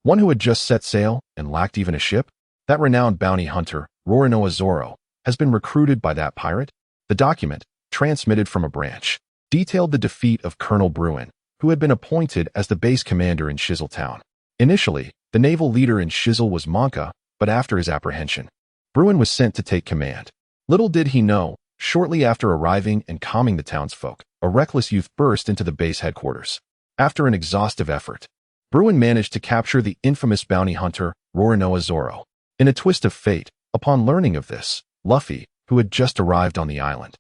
one who had just set sail and lacked even a ship. That renowned bounty hunter, Rorinoa Zoro, has been recruited by that pirate. The document, transmitted from a branch, detailed the defeat of Colonel Bruin, who had been appointed as the base commander in Shizzletown. Initially, the naval leader in Shizzle was Monka, but after his apprehension, Bruin was sent to take command. Little did he know, shortly after arriving and calming the townsfolk, a reckless youth burst into the base headquarters. After an exhaustive effort, Bruin managed to capture the infamous bounty hunter, Rorinoa Zoro. In a twist of fate, upon learning of this, Luffy, who had just arrived on the island,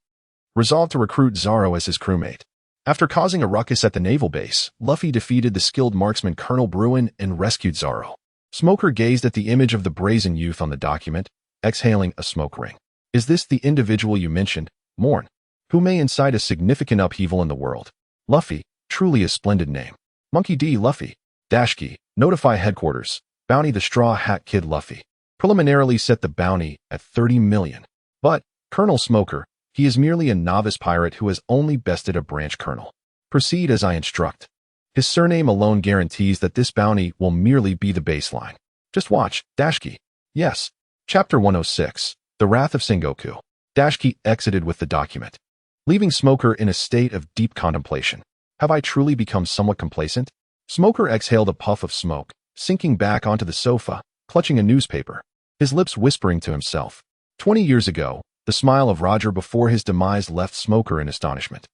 resolved to recruit Zoro as his crewmate. After causing a ruckus at the naval base, Luffy defeated the skilled marksman Colonel Bruin and rescued Zoro. Smoker gazed at the image of the brazen youth on the document, exhaling a smoke ring. "Is this the individual you mentioned, Moen, who may incite a significant upheaval in the world?" "Luffy, truly a splendid name." "Monkey D. Luffy." "Dashki, notify headquarters. Bounty the Straw Hat Kid Luffy. Preliminarily set the bounty at 30 million. But, Colonel Smoker, he is merely a novice pirate who has only bested a branch colonel. Proceed as I instruct. His surname alone guarantees that this bounty will merely be the baseline. Just watch, Dashki." "Yes." Chapter 106, The Wrath of Sengoku. Dashki exited with the document, leaving Smoker in a state of deep contemplation. Have I truly become somewhat complacent? Smoker exhaled a puff of smoke, sinking back onto the sofa, clutching a newspaper, his lips whispering to himself. 20 years ago, the smile of Roger before his demise left Smoker in astonishment.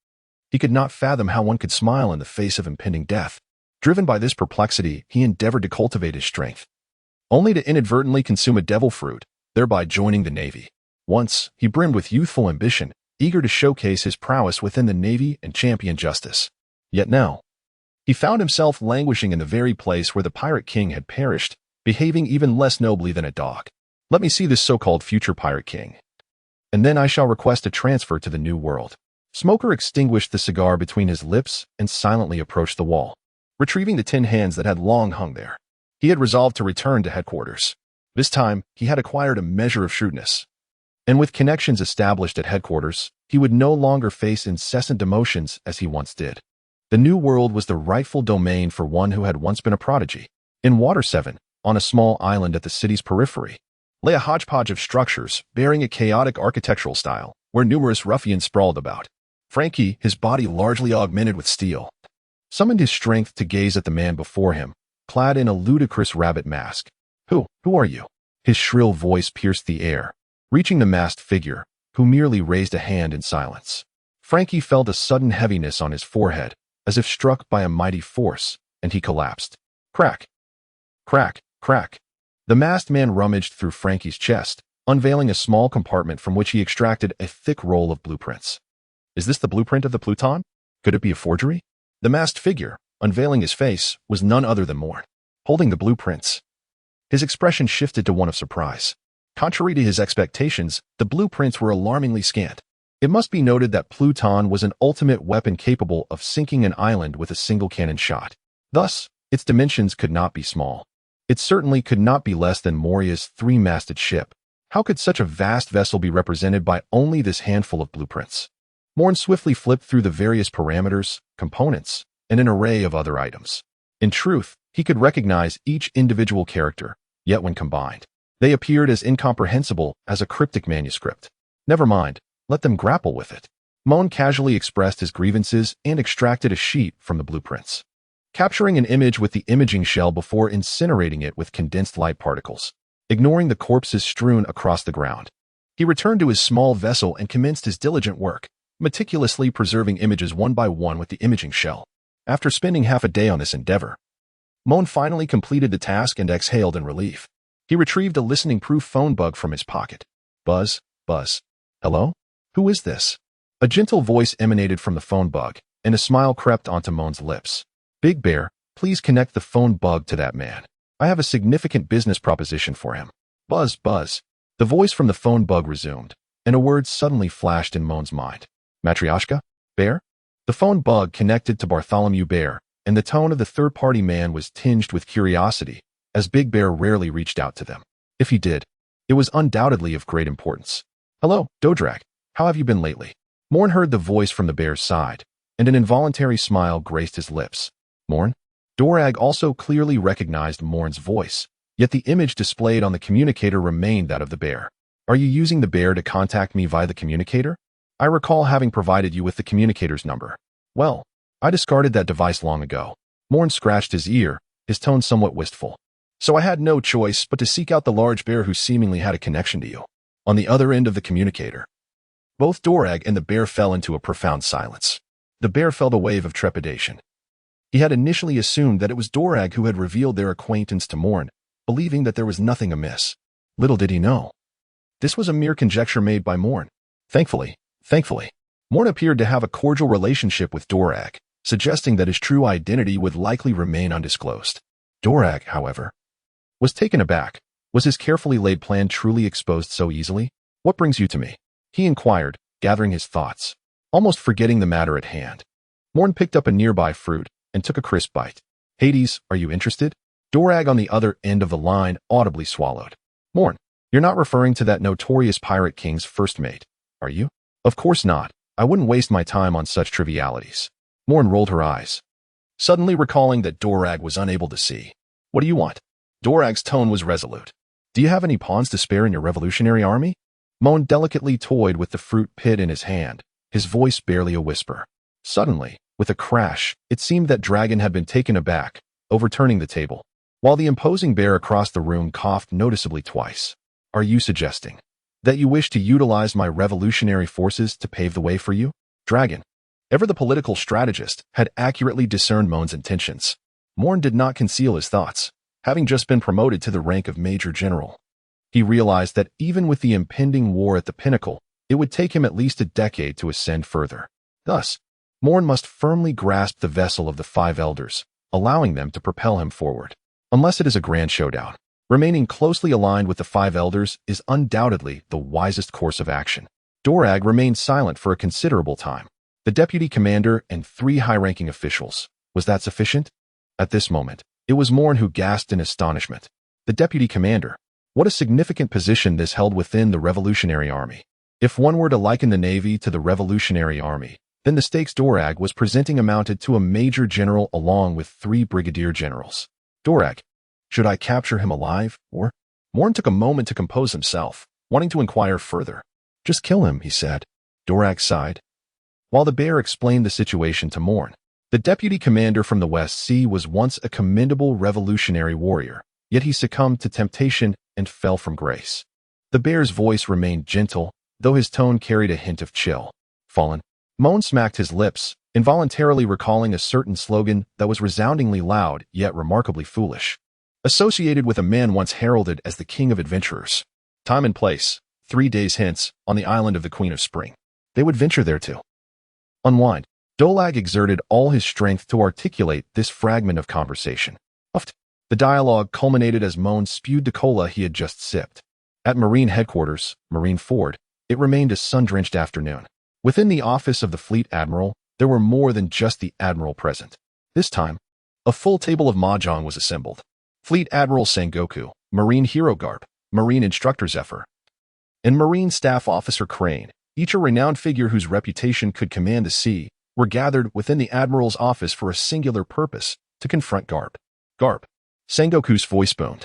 He could not fathom how one could smile in the face of impending death. Driven by this perplexity, he endeavored to cultivate his strength, only to inadvertently consume a devil fruit, thereby joining the Navy. Once, he brimmed with youthful ambition, eager to showcase his prowess within the Navy and champion justice. Yet now, he found himself languishing in the very place where the Pirate King had perished, behaving even less nobly than a dog. Let me see this so-called future Pirate King, and then I shall request a transfer to the New World. Smoker extinguished the cigar between his lips and silently approached the wall, retrieving the tin hands that had long hung there. He had resolved to return to headquarters. This time, he had acquired a measure of shrewdness. And with connections established at headquarters, he would no longer face incessant demotions as he once did. The new world was the rightful domain for one who had once been a prodigy. In Water 7, on a small island at the city's periphery, lay a hodgepodge of structures bearing a chaotic architectural style, where numerous ruffians sprawled about. Frankie, his body largely augmented with steel, summoned his strength to gaze at the man before him, clad in a ludicrous rabbit mask. Who are you? His shrill voice pierced the air, reaching the masked figure, who merely raised a hand in silence. Frankie felt a sudden heaviness on his forehead, as if struck by a mighty force, and he collapsed. Crack! Crack! Crack! The masked man rummaged through Frankie's chest, unveiling a small compartment from which he extracted a thick roll of blueprints. Is this the blueprint of the Pluton? Could it be a forgery? The masked figure, unveiling his face, was none other than Moen, holding the blueprints. His expression shifted to one of surprise. Contrary to his expectations, the blueprints were alarmingly scant. It must be noted that Pluton was an ultimate weapon capable of sinking an island with a single cannon shot. Thus, its dimensions could not be small. It certainly could not be less than Moria's three-masted ship. How could such a vast vessel be represented by only this handful of blueprints? Moen swiftly flipped through the various parameters, components, and an array of other items. In truth, he could recognize each individual character, yet when combined, they appeared as incomprehensible as a cryptic manuscript. Never mind, let them grapple with it. Moen casually expressed his grievances and extracted a sheet from the blueprints, capturing an image with the imaging shell before incinerating it with condensed light particles, ignoring the corpses strewn across the ground. He returned to his small vessel and commenced his diligent work, meticulously preserving images one by one with the imaging shell. After spending half a day on this endeavor, Moen finally completed the task and exhaled in relief. He retrieved a listening-proof phone bug from his pocket. Buzz, buzz. Hello? Who is this? A gentle voice emanated from the phone bug, and a smile crept onto Moen's lips. Big Bear, please connect the phone bug to that man. I have a significant business proposition for him. Buzz, buzz. The voice from the phone bug resumed, and a word suddenly flashed in Moen's mind. Matryoshka? Bear? The phone bug connected to Bartholomew Bear, and the tone of the third-party man was tinged with curiosity, as Big Bear rarely reached out to them. If he did, it was undoubtedly of great importance. Hello, Dodrag. How have you been lately? Moen heard the voice from the bear's side, and an involuntary smile graced his lips. Moen? Dorag also clearly recognized Moen's voice, yet the image displayed on the communicator remained that of the bear. Are you using the bear to contact me via the communicator? I recall having provided you with the communicator's number. Well, I discarded that device long ago. Moen scratched his ear, his tone somewhat wistful. So I had no choice but to seek out the large bear who seemingly had a connection to you. On the other end of the communicator, both Dorag and the bear fell into a profound silence. The bear felt a wave of trepidation. He had initially assumed that it was Dorag who had revealed their acquaintance to Moen, believing that there was nothing amiss. Little did he know, this was a mere conjecture made by Moen. Thankfully, Moen appeared to have a cordial relationship with Dorag, suggesting that his true identity would likely remain undisclosed. Dorag, however, was taken aback. Was his carefully laid plan truly exposed so easily? What brings you to me? He inquired, gathering his thoughts, almost forgetting the matter at hand. Moen picked up a nearby fruit and took a crisp bite. Hades, are you interested? Dorag on the other end of the line audibly swallowed. Moen, you're not referring to that notorious pirate king's first mate, are you? Of course not. I wouldn't waste my time on such trivialities. Moen rolled her eyes, suddenly recalling that Dorag was unable to see. What do you want? Dorag's tone was resolute. Do you have any pawns to spare in your revolutionary army? Moen delicately toyed with the fruit pit in his hand, his voice barely a whisper. Suddenly, with a crash, it seemed that Dragon had been taken aback, overturning the table, while the imposing bear across the room coughed noticeably twice. Are you suggesting that you wish to utilize my revolutionary forces to pave the way for you? Dragon, ever the political strategist, had accurately discerned Moen's intentions. Moen did not conceal his thoughts. Having just been promoted to the rank of Major General, he realized that even with the impending war at the pinnacle, it would take him at least a decade to ascend further. Thus, Moen must firmly grasp the vessel of the five elders, allowing them to propel him forward. Unless it is a grand showdown, remaining closely aligned with the five elders is undoubtedly the wisest course of action. Dorag remained silent for a considerable time, The deputy commander and 3 high-ranking officials. Was that sufficient? At this moment, it was Moen who gasped in astonishment. The deputy commander. What a significant position this held within the Revolutionary Army. If one were to liken the Navy to the Revolutionary Army, then the stakes Dorag was presenting amounted to a major general along with 3 brigadier generals. Dorag. Should I capture him alive, or? Moen took a moment to compose himself, wanting to inquire further. Just kill him, he said. Dorag sighed. While the bear explained the situation to Moen, the deputy commander from the West Sea was once a commendable revolutionary warrior, yet he succumbed to temptation and fell from grace. The bear's voice remained gentle, though his tone carried a hint of chill. Fallen. Moen smacked his lips, involuntarily recalling a certain slogan that was resoundingly loud yet remarkably foolish, associated with a man once heralded as the king of adventurers. Time and place, 3 days hence, on the island of the Queen of Spring. They would venture there to unwind. Dolag exerted all his strength to articulate this fragment of conversation. The dialogue culminated as Moen spewed the cola he had just sipped. At Marine headquarters, Marineford, it remained a sun-drenched afternoon. Within the office of the Fleet Admiral, there were more than just the Admiral present. This time, a full table of mahjong was assembled. Fleet Admiral Sengoku, Marine Hero Garp, Marine Instructor Zephyr, and Marine Staff Officer Crane, each a renowned figure whose reputation could command the sea, were gathered within the Admiral's office for a singular purpose, to confront Garp. Garp. Sengoku's voice boomed,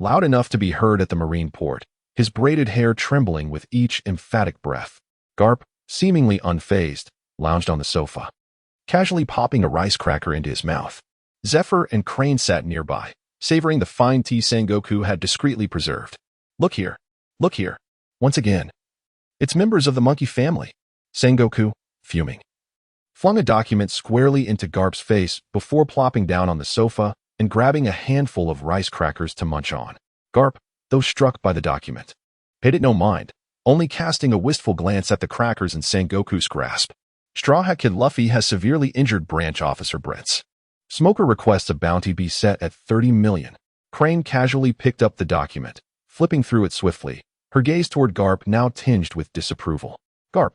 loud enough to be heard at the marine port, his braided hair trembling with each emphatic breath. Garp, seemingly unfazed, lounged on the sofa, casually popping a rice cracker into his mouth. Zephyr and Crane sat nearby, savoring the fine tea Sengoku had discreetly preserved. Look here. Look here. Once again. It's members of the monkey family. Sengoku, fuming, flung a document squarely into Garp's face before plopping down on the sofa and grabbing a handful of rice crackers to munch on. Garp, though struck by the document, paid it no mind, only casting a wistful glance at the crackers in Sengoku's grasp. Straw Hat Kid Luffy has severely injured Branch Officer Brents. Smoker requests a bounty be set at 30 million. Crane casually picked up the document, flipping through it swiftly, her gaze toward Garp now tinged with disapproval. Garp,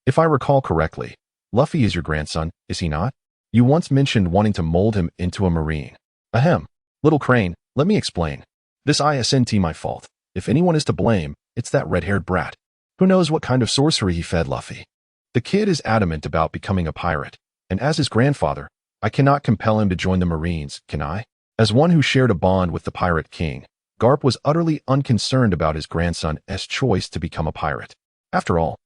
if I recall correctly, Luffy is your grandson, is he not? You once mentioned wanting to mold him into a marine. Ahem. Little Crane, let me explain. This isn't my fault. If anyone is to blame, it's that red-haired brat. Who knows what kind of sorcery he fed Luffy? The kid is adamant about becoming a pirate, and as his grandfather, I cannot compel him to join the Marines, can I? As one who shared a bond with the Pirate King, Garp was utterly unconcerned about his grandson's choice to become a pirate. After all,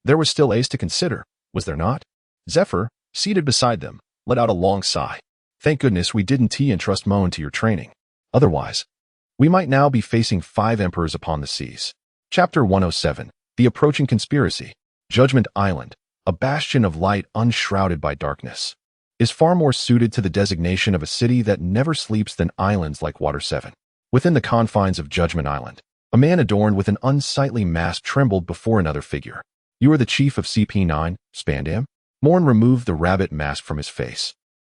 there was still Ace to consider, was there not? Zephyr, seated beside them, let out a long sigh. Thank goodness we didn't entrust Moen to your training. Otherwise, we might now be facing 5 emperors upon the seas. Chapter 107, The Approaching Conspiracy. Judgment Island, a bastion of light unshrouded by darkness, is far more suited to the designation of a city that never sleeps than islands like Water 7. Within the confines of Judgment Island, a man adorned with an unsightly mask trembled before another figure. You are the chief of CP9, Spandam? Moen removed the rabbit mask from his face,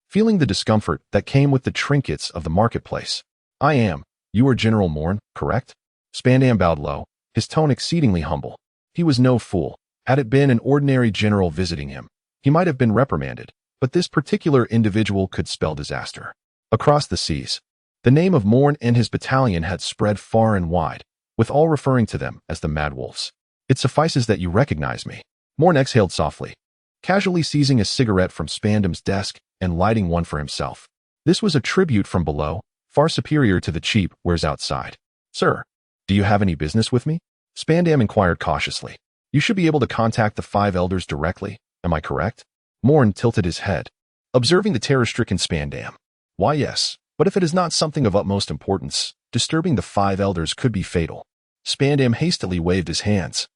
feeling the discomfort that came with the trinkets of the marketplace. I am. You are General Moen, correct? Spandam bowed low, his tone exceedingly humble. He was no fool. Had it been an ordinary general visiting him, he might have been reprimanded, but this particular individual could spell disaster. Across the seas, the name of Moen and his battalion had spread far and wide, with all referring to them as the Mad Wolves. It suffices that you recognize me. Moen exhaled softly, casually seizing a cigarette from Spandam's desk and lighting one for himself. This was a tribute from below, far superior to the cheap wares outside. Sir, do you have any business with me? Spandam inquired cautiously. You should be able to contact the 5 elders directly, am I correct? Moen tilted his head, observing the terror-stricken Spandam. Why yes, but if it is not something of utmost importance, disturbing the 5 elders could be fatal. Spandam hastily waved his hands.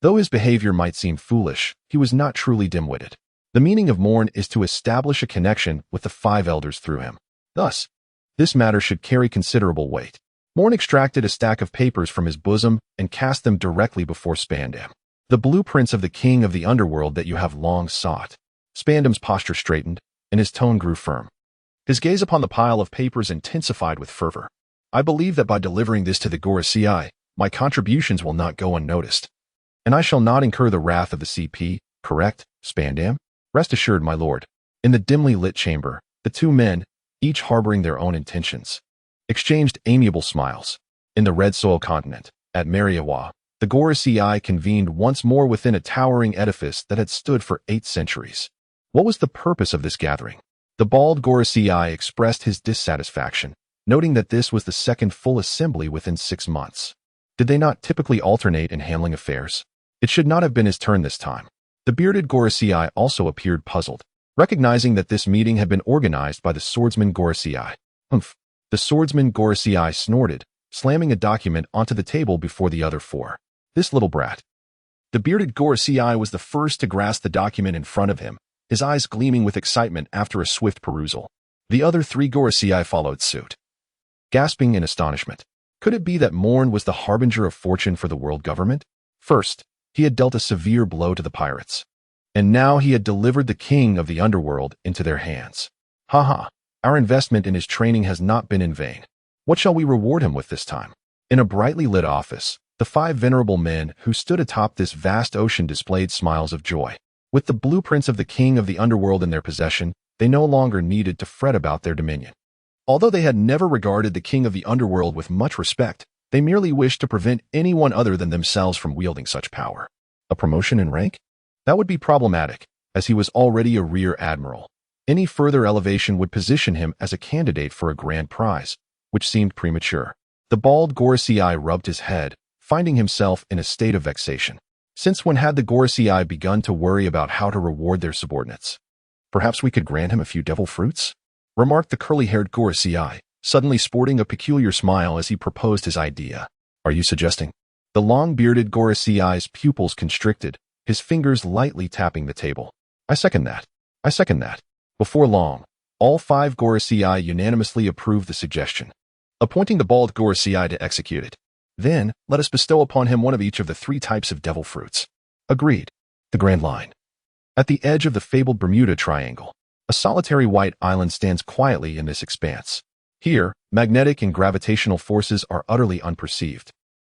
Though his behavior might seem foolish, he was not truly dim-witted. The meaning of Moen is to establish a connection with the 5 elders through him. Thus, this matter should carry considerable weight. Moen extracted a stack of papers from his bosom and cast them directly before Spandam. The blueprints of the king of the underworld that you have long sought. Spandam's posture straightened, and his tone grew firm. His gaze upon the pile of papers intensified with fervor. I believe that by delivering this to the Gorosei, my contributions will not go unnoticed. And I shall not incur the wrath of the CP, correct, Spandam? Rest assured, my lord. In the dimly lit chamber, the two men, each harboring their own intentions, exchanged amiable smiles. In the Red Soil continent, at Marineford, the Gorosei convened once more within a towering edifice that had stood for 8 centuries. What was the purpose of this gathering? The bald Gorosei expressed his dissatisfaction, noting that this was the second full assembly within 6 months. Did they not typically alternate in handling affairs? It should not have been his turn this time. The bearded Gorosei also appeared puzzled, recognizing that this meeting had been organized by the swordsman Gorosei. Humph. The swordsman Gorosei snorted, slamming a document onto the table before the other 4. This little brat. The bearded Gorosei was the first to grasp the document in front of him, his eyes gleaming with excitement after a swift perusal. The other 3 Gorosei followed suit, gasping in astonishment. Could it be that Moen was the harbinger of fortune for the world government? First, he had dealt a severe blow to the pirates, and now he had delivered the king of the underworld into their hands. Haha, our investment in his training has not been in vain. What shall we reward him with this time? In a brightly lit office, the 5 venerable men who stood atop this vast ocean displayed smiles of joy. With the blueprints of the king of the underworld in their possession, they no longer needed to fret about their dominion. Although they had never regarded the king of the underworld with much respect, they merely wished to prevent anyone other than themselves from wielding such power. A promotion in rank? That would be problematic, as he was already a rear admiral. Any further elevation would position him as a candidate for a grand prize, which seemed premature. The bald Gorosei rubbed his head, finding himself in a state of vexation. Since when had the Gorosei begun to worry about how to reward their subordinates? Perhaps we could grant him a few devil fruits? Remarked the curly-haired Gorosei, suddenly sporting a peculiar smile as he proposed his idea. Are you suggesting? The long-bearded Gorosei's pupils constricted, his fingers lightly tapping the table. I second that. I second that. Before long, all 5 Gorosei unanimously approved the suggestion, appointing the bald Gorosei to execute it. Then, let us bestow upon him one of each of the 3 types of devil fruits. Agreed. The Grand Line. At the edge of the fabled Bermuda Triangle, a solitary white island stands quietly in this expanse. Here, magnetic and gravitational forces are utterly unperceived.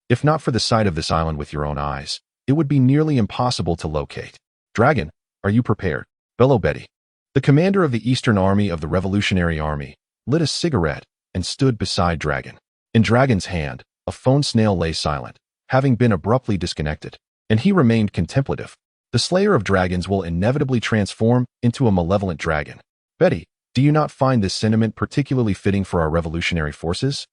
If not for the sight of this island with your own eyes, it would be nearly impossible to locate. Dragon, are you prepared? Bellowed Betty. The commander of the Eastern Army of the Revolutionary Army lit a cigarette and stood beside Dragon. In Dragon's hand, a phone snail lay silent, having been abruptly disconnected, and he remained contemplative. The slayer of dragons will inevitably transform into a malevolent dragon. Betty, do you not find this sentiment particularly fitting for our revolutionary forces?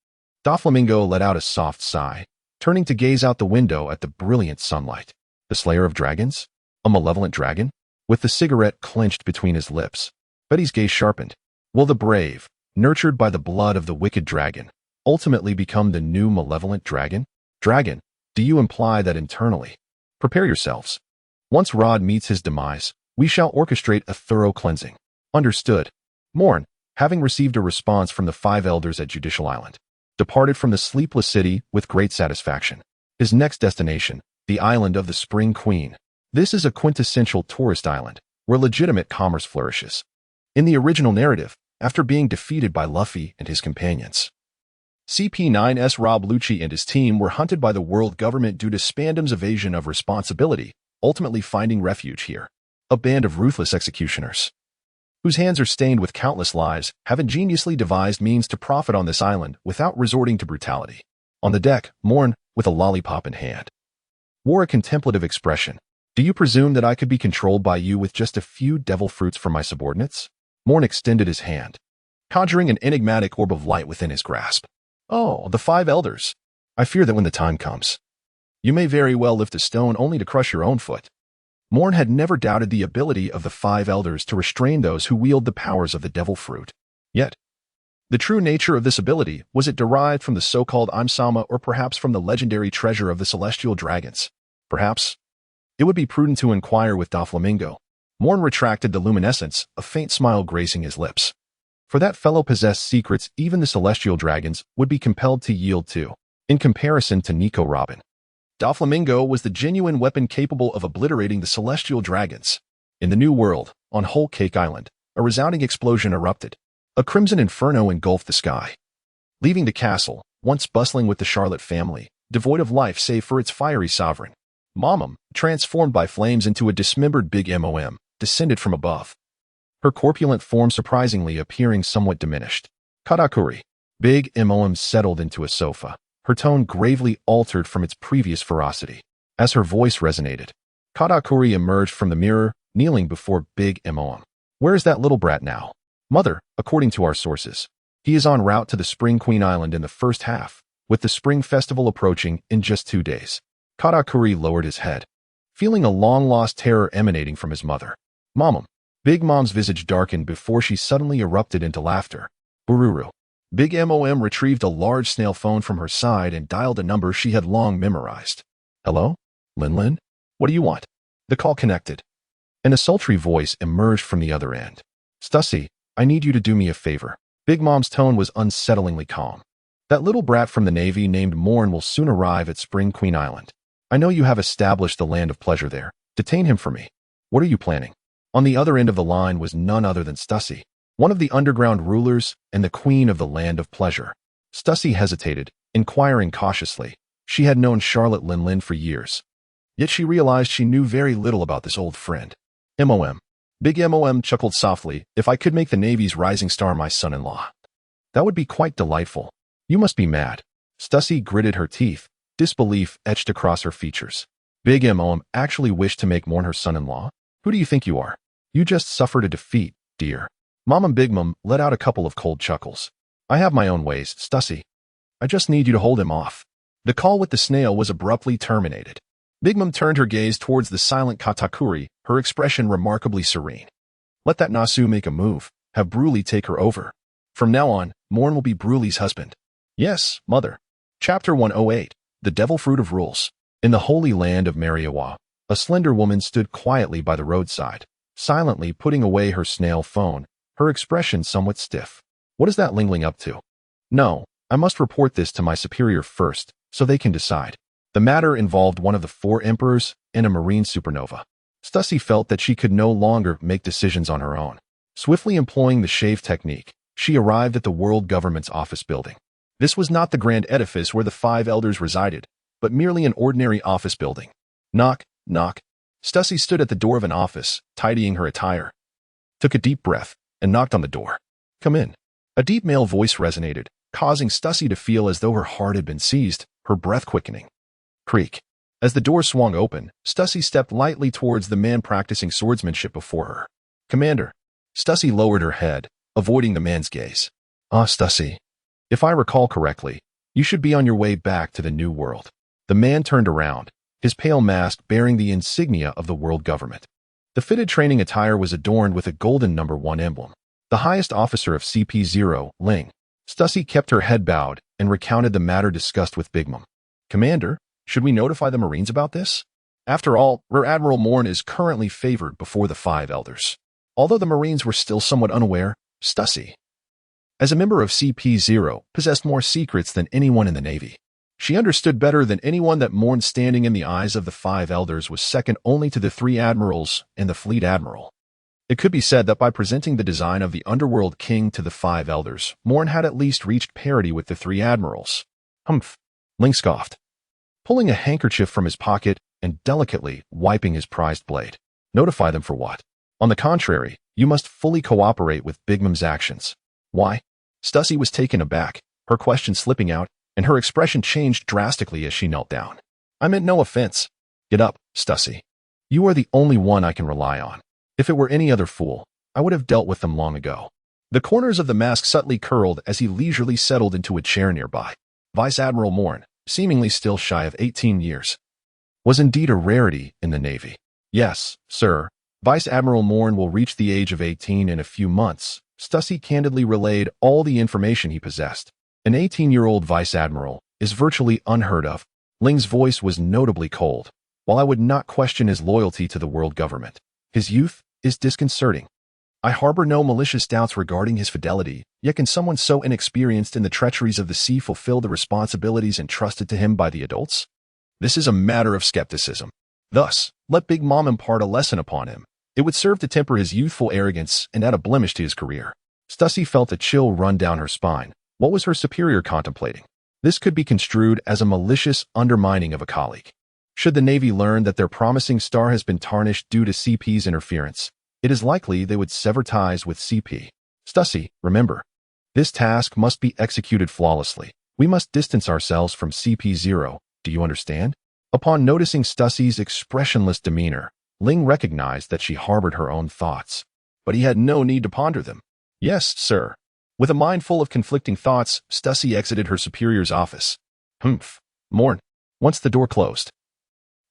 Doflamingo let out a soft sigh, turning to gaze out the window at the brilliant sunlight. The slayer of dragons? A malevolent dragon? With the cigarette clenched between his lips, Betty's gaze sharpened. Will the brave, nurtured by the blood of the wicked dragon, ultimately become the new malevolent dragon? Dragon, do you imply that internally? Prepare yourselves. Once Rod meets his demise, we shall orchestrate a thorough cleansing. Understood. Moen, having received a response from the 5 elders at Judicial Island, departed from the sleepless city with great satisfaction. His next destination, the island of the Spring Queen. This is a quintessential tourist island, where legitimate commerce flourishes. In the original narrative, after being defeated by Luffy and his companions, CP9's Rob Lucci and his team were hunted by the world government due to Spandam's evasion of responsibility, ultimately finding refuge here. A band of ruthless executioners, whose hands are stained with countless lives, have ingeniously devised means to profit on this island without resorting to brutality. On the deck, Moen, with a lollipop in hand, wore a contemplative expression. Do you presume that I could be controlled by you with just a few devil fruits for my subordinates? Moen extended his hand, conjuring an enigmatic orb of light within his grasp. Oh, the 5 elders. I fear that when the time comes, you may very well lift a stone only to crush your own foot. Moen had never doubted the ability of the 5 elders to restrain those who wield the powers of the devil fruit. Yet, the true nature of this ability, was it derived from the so-called Imsama or perhaps from the legendary treasure of the celestial dragons? Perhaps. It would be prudent to inquire with Doflamingo. Moen retracted the luminescence, a faint smile gracing his lips. For that fellow possessed secrets even the celestial dragons would be compelled to yield to, in comparison to Nico Robin. Doflamingo was the genuine weapon capable of obliterating the celestial dragons. In the New World, on Whole Cake Island, a resounding explosion erupted. A crimson inferno engulfed the sky, leaving the castle, once bustling with the Charlotte family, devoid of life save for its fiery sovereign. Momum, transformed by flames into a dismembered Big Mom, descended from above, her corpulent form surprisingly appearing somewhat diminished. Katakuri. Big Moen settled into a sofa, her tone gravely altered from its previous ferocity. As her voice resonated, Katakuri emerged from the mirror, kneeling before Big Moen. Where is that little brat now? Mother, according to our sources, he is en route to the Spring Queen Island in the first half, with the Spring Festival approaching in just 2 days. Katakuri lowered his head, feeling a long-lost terror emanating from his mother. Mom. Big Mom's visage darkened before she suddenly erupted into laughter. Bururu. Big Mom retrieved a large snail phone from her side and dialed a number she had long memorized. Hello? Lin? What do you want? The call connected, and a sultry voice emerged from the other end. Stussy, I need you to do me a favor. Big Mom's tone was unsettlingly calm. That little brat from the Navy named Moen will soon arrive at Spring Queen Island. I know you have established the land of pleasure there. Detain him for me. What are you planning? On the other end of the line was none other than Stussy, one of the underground rulers and the queen of the land of pleasure. Stussy hesitated, inquiring cautiously. She had known Charlotte Lin for years, yet she realized she knew very little about this old friend. Mom. Big Mom chuckled softly. If I could make the Navy's rising star my son-in-law, that would be quite delightful. You must be mad. Stussy gritted her teeth, disbelief etched across her features. Big Mom actually wished to make Moen her son-in-law? Who do you think you are? You just suffered a defeat, dear. Mom and Big Mom let out a couple of cold chuckles. I have my own ways, Stussy. I just need you to hold him off. The call with the snail was abruptly terminated. Big Mom turned her gaze towards the silent Katakuri, her expression remarkably serene. Let that Nasu make a move. Have Bruley take her over. From now on, Moen will be Bruley's husband. Yes, mother. Chapter 108. The Devil Fruit of Rules. In the holy land of Mariawa, a slender woman stood quietly by the roadside, silently putting away her snail phone, her expression somewhat stiff. What is that Lingling up to? No, I must report this to my superior first, so they can decide. The matter involved one of the 4 emperors and a marine supernova. Stussy felt that she could no longer make decisions on her own. Swiftly employing the shave technique, she arrived at the world government's office building. This was not the grand edifice where the 5 elders resided, but merely an ordinary office building. Knock, knock. Stussy stood at the door of an office, tidying her attire, took a deep breath, and knocked on the door. Come in. A deep male voice resonated, causing Stussy to feel as though her heart had been seized, her breath quickening. Creak. As the door swung open, Stussy stepped lightly towards the man practicing swordsmanship before her. Commander. Stussy lowered her head, avoiding the man's gaze. Ah, Stussy. If I recall correctly, you should be on your way back to the New World. The man turned around, his pale mask bearing the insignia of the world government. The fitted training attire was adorned with a golden number 1 emblem. The highest officer of CP0, Ling. Stussy kept her head bowed and recounted the matter discussed with Big Mom. Commander, should we notify the Marines about this? After all, Rear Admiral Moen is currently favored before the 5 elders. Although the Marines were still somewhat unaware, Stussy, as a member of CP0, possessed more secrets than anyone in the Navy. She understood better than anyone that Moen's standing in the eyes of the 5 elders was second only to the 3 admirals and the fleet admiral. It could be said that by presenting the design of the underworld king to the 5 elders, Moen had at least reached parity with the 3 admirals. Humph. Ling scoffed, pulling a handkerchief from his pocket and delicately wiping his prized blade. Notify them for what? On the contrary, you must fully cooperate with Big Mom's actions. Why? Stussy was taken aback, her question slipping out, and her expression changed drastically as she knelt down. I meant no offense. Get up, Stussy. You are the only one I can rely on. If it were any other fool, I would have dealt with them long ago. The corners of the mask subtly curled as he leisurely settled into a chair nearby. Vice Admiral Moen, seemingly still shy of 18 years, was indeed a rarity in the Navy. Yes, sir. Vice Admiral Moen will reach the age of 18 in a few months. Stussy candidly relayed all the information he possessed. An 18-year-old vice admiral is virtually unheard of. Ling's voice was notably cold. While I would not question his loyalty to the world government, his youth is disconcerting. I harbor no malicious doubts regarding his fidelity, yet can someone so inexperienced in the treacheries of the sea fulfill the responsibilities entrusted to him by the adults? This is a matter of skepticism. Thus, let Big Mom impart a lesson upon him. It would serve to temper his youthful arrogance and add a blemish to his career. Stussy felt a chill run down her spine. What was her superior contemplating? This could be construed as a malicious undermining of a colleague. Should the Navy learn that their promising star has been tarnished due to CP's interference, it is likely they would sever ties with CP. Stussy, remember, this task must be executed flawlessly. We must distance ourselves from CP0, do you understand? Upon noticing Stussy's expressionless demeanor, Ling recognized that she harbored her own thoughts. But he had no need to ponder them. Yes, sir. With a mind full of conflicting thoughts, Stussy exited her superior's office. Humph. Moen. Once the door closed,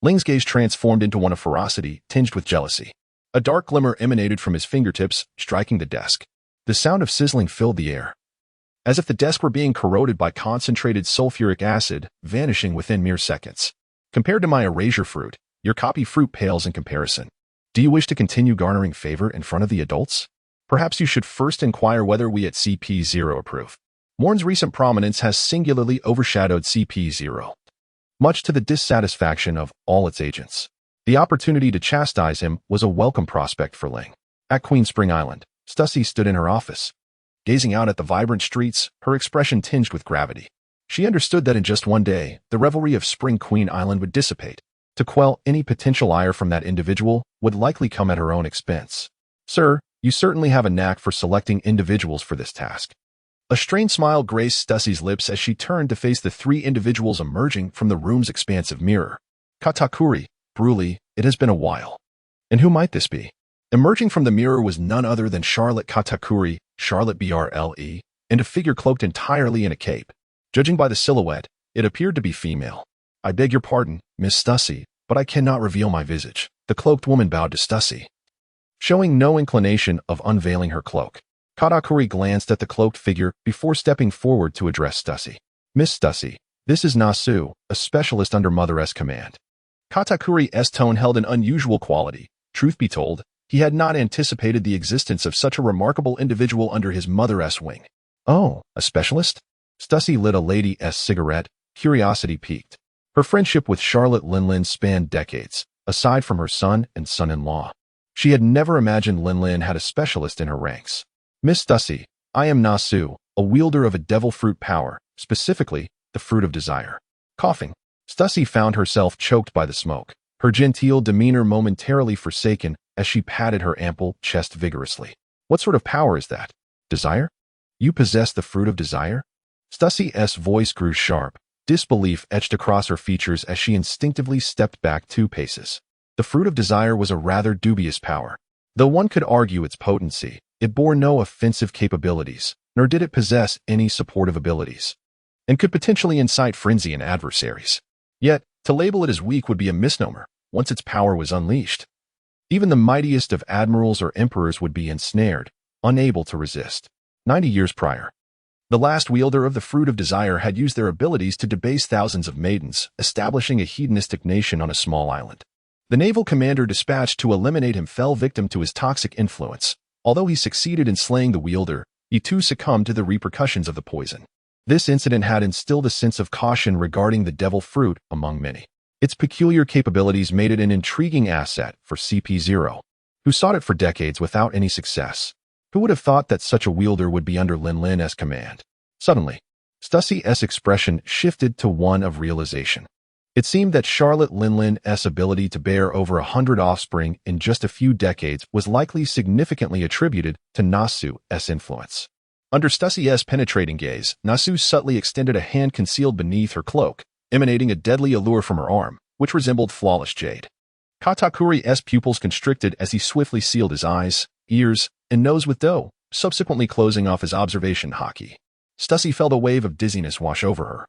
Ling's gaze transformed into one of ferocity, tinged with jealousy. A dark glimmer emanated from his fingertips, striking the desk. The sound of sizzling filled the air, as if the desk were being corroded by concentrated sulfuric acid, vanishing within mere seconds. Compared to my erasure fruit, your copy fruit pales in comparison. Do you wish to continue garnering favor in front of the adults? Perhaps you should first inquire whether we at CP0 approve. Moen's recent prominence has singularly overshadowed CP0, much to the dissatisfaction of all its agents. The opportunity to chastise him was a welcome prospect for Ling. At Queen Spring Island, Stussy stood in her office, gazing out at the vibrant streets, her expression tinged with gravity. She understood that in just one day, the revelry of Spring Queen Island would dissipate. To quell any potential ire from that individual would likely come at her own expense. Sir, you certainly have a knack for selecting individuals for this task. A strained smile graced Stussy's lips as she turned to face the three individuals emerging from the room's expansive mirror. Katakuri, Bruli, it has been a while. And who might this be? Emerging from the mirror was none other than Charlotte Katakuri, Charlotte Brle, and a figure cloaked entirely in a cape. Judging by the silhouette, it appeared to be female. I beg your pardon, Miss Stussy, but I cannot reveal my visage. The cloaked woman bowed to Stussy, showing no inclination of unveiling her cloak. Katakuri glanced at the cloaked figure before stepping forward to address Stussy. Miss Stussy, this is Nasu, a specialist under Mother S command. Katakuri's tone held an unusual quality. Truth be told, he had not anticipated the existence of such a remarkable individual under his Mother S wing. Oh, a specialist? Stussy lit a lady's cigarette, curiosity piqued. Her friendship with Charlotte Linlin spanned decades, aside from her son and son-in-law. She had never imagined Linlin had a specialist in her ranks. Miss Stussy, I am Nasu, a wielder of a devil fruit power, specifically, the fruit of desire. Coughing, Stussy found herself choked by the smoke, her genteel demeanor momentarily forsaken as she patted her ample chest vigorously. What sort of power is that? Desire? You possess the fruit of desire? Stussy's voice grew sharp. Disbelief etched across her features as she instinctively stepped back 2 paces. The fruit of desire was a rather dubious power. Though one could argue its potency, it bore no offensive capabilities, nor did it possess any supportive abilities, and could potentially incite frenzy in adversaries. Yet, to label it as weak would be a misnomer, once its power was unleashed. Even the mightiest of admirals or emperors would be ensnared, unable to resist. 90 years prior, the last wielder of the fruit of desire had used their abilities to debase thousands of maidens, establishing a hedonistic nation on a small island. The naval commander dispatched to eliminate him fell victim to his toxic influence. Although he succeeded in slaying the wielder, he too succumbed to the repercussions of the poison. This incident had instilled a sense of caution regarding the devil fruit among many. Its peculiar capabilities made it an intriguing asset for CP0, who sought it for decades without any success. Who would have thought that such a wielder would be under Linlin's command? Suddenly, Stussy's expression shifted to one of realization. It seemed that Charlotte Linlin's ability to bear over 100 offspring in just a few decades was likely significantly attributed to Nasu's influence. Under Stussy's penetrating gaze, Nasu subtly extended a hand concealed beneath her cloak, emanating a deadly allure from her arm, which resembled flawless jade. Katakuri's pupils constricted as he swiftly sealed his eyes, ears, and nose with dough, subsequently closing off his observation haki. Stussy felt a wave of dizziness wash over her.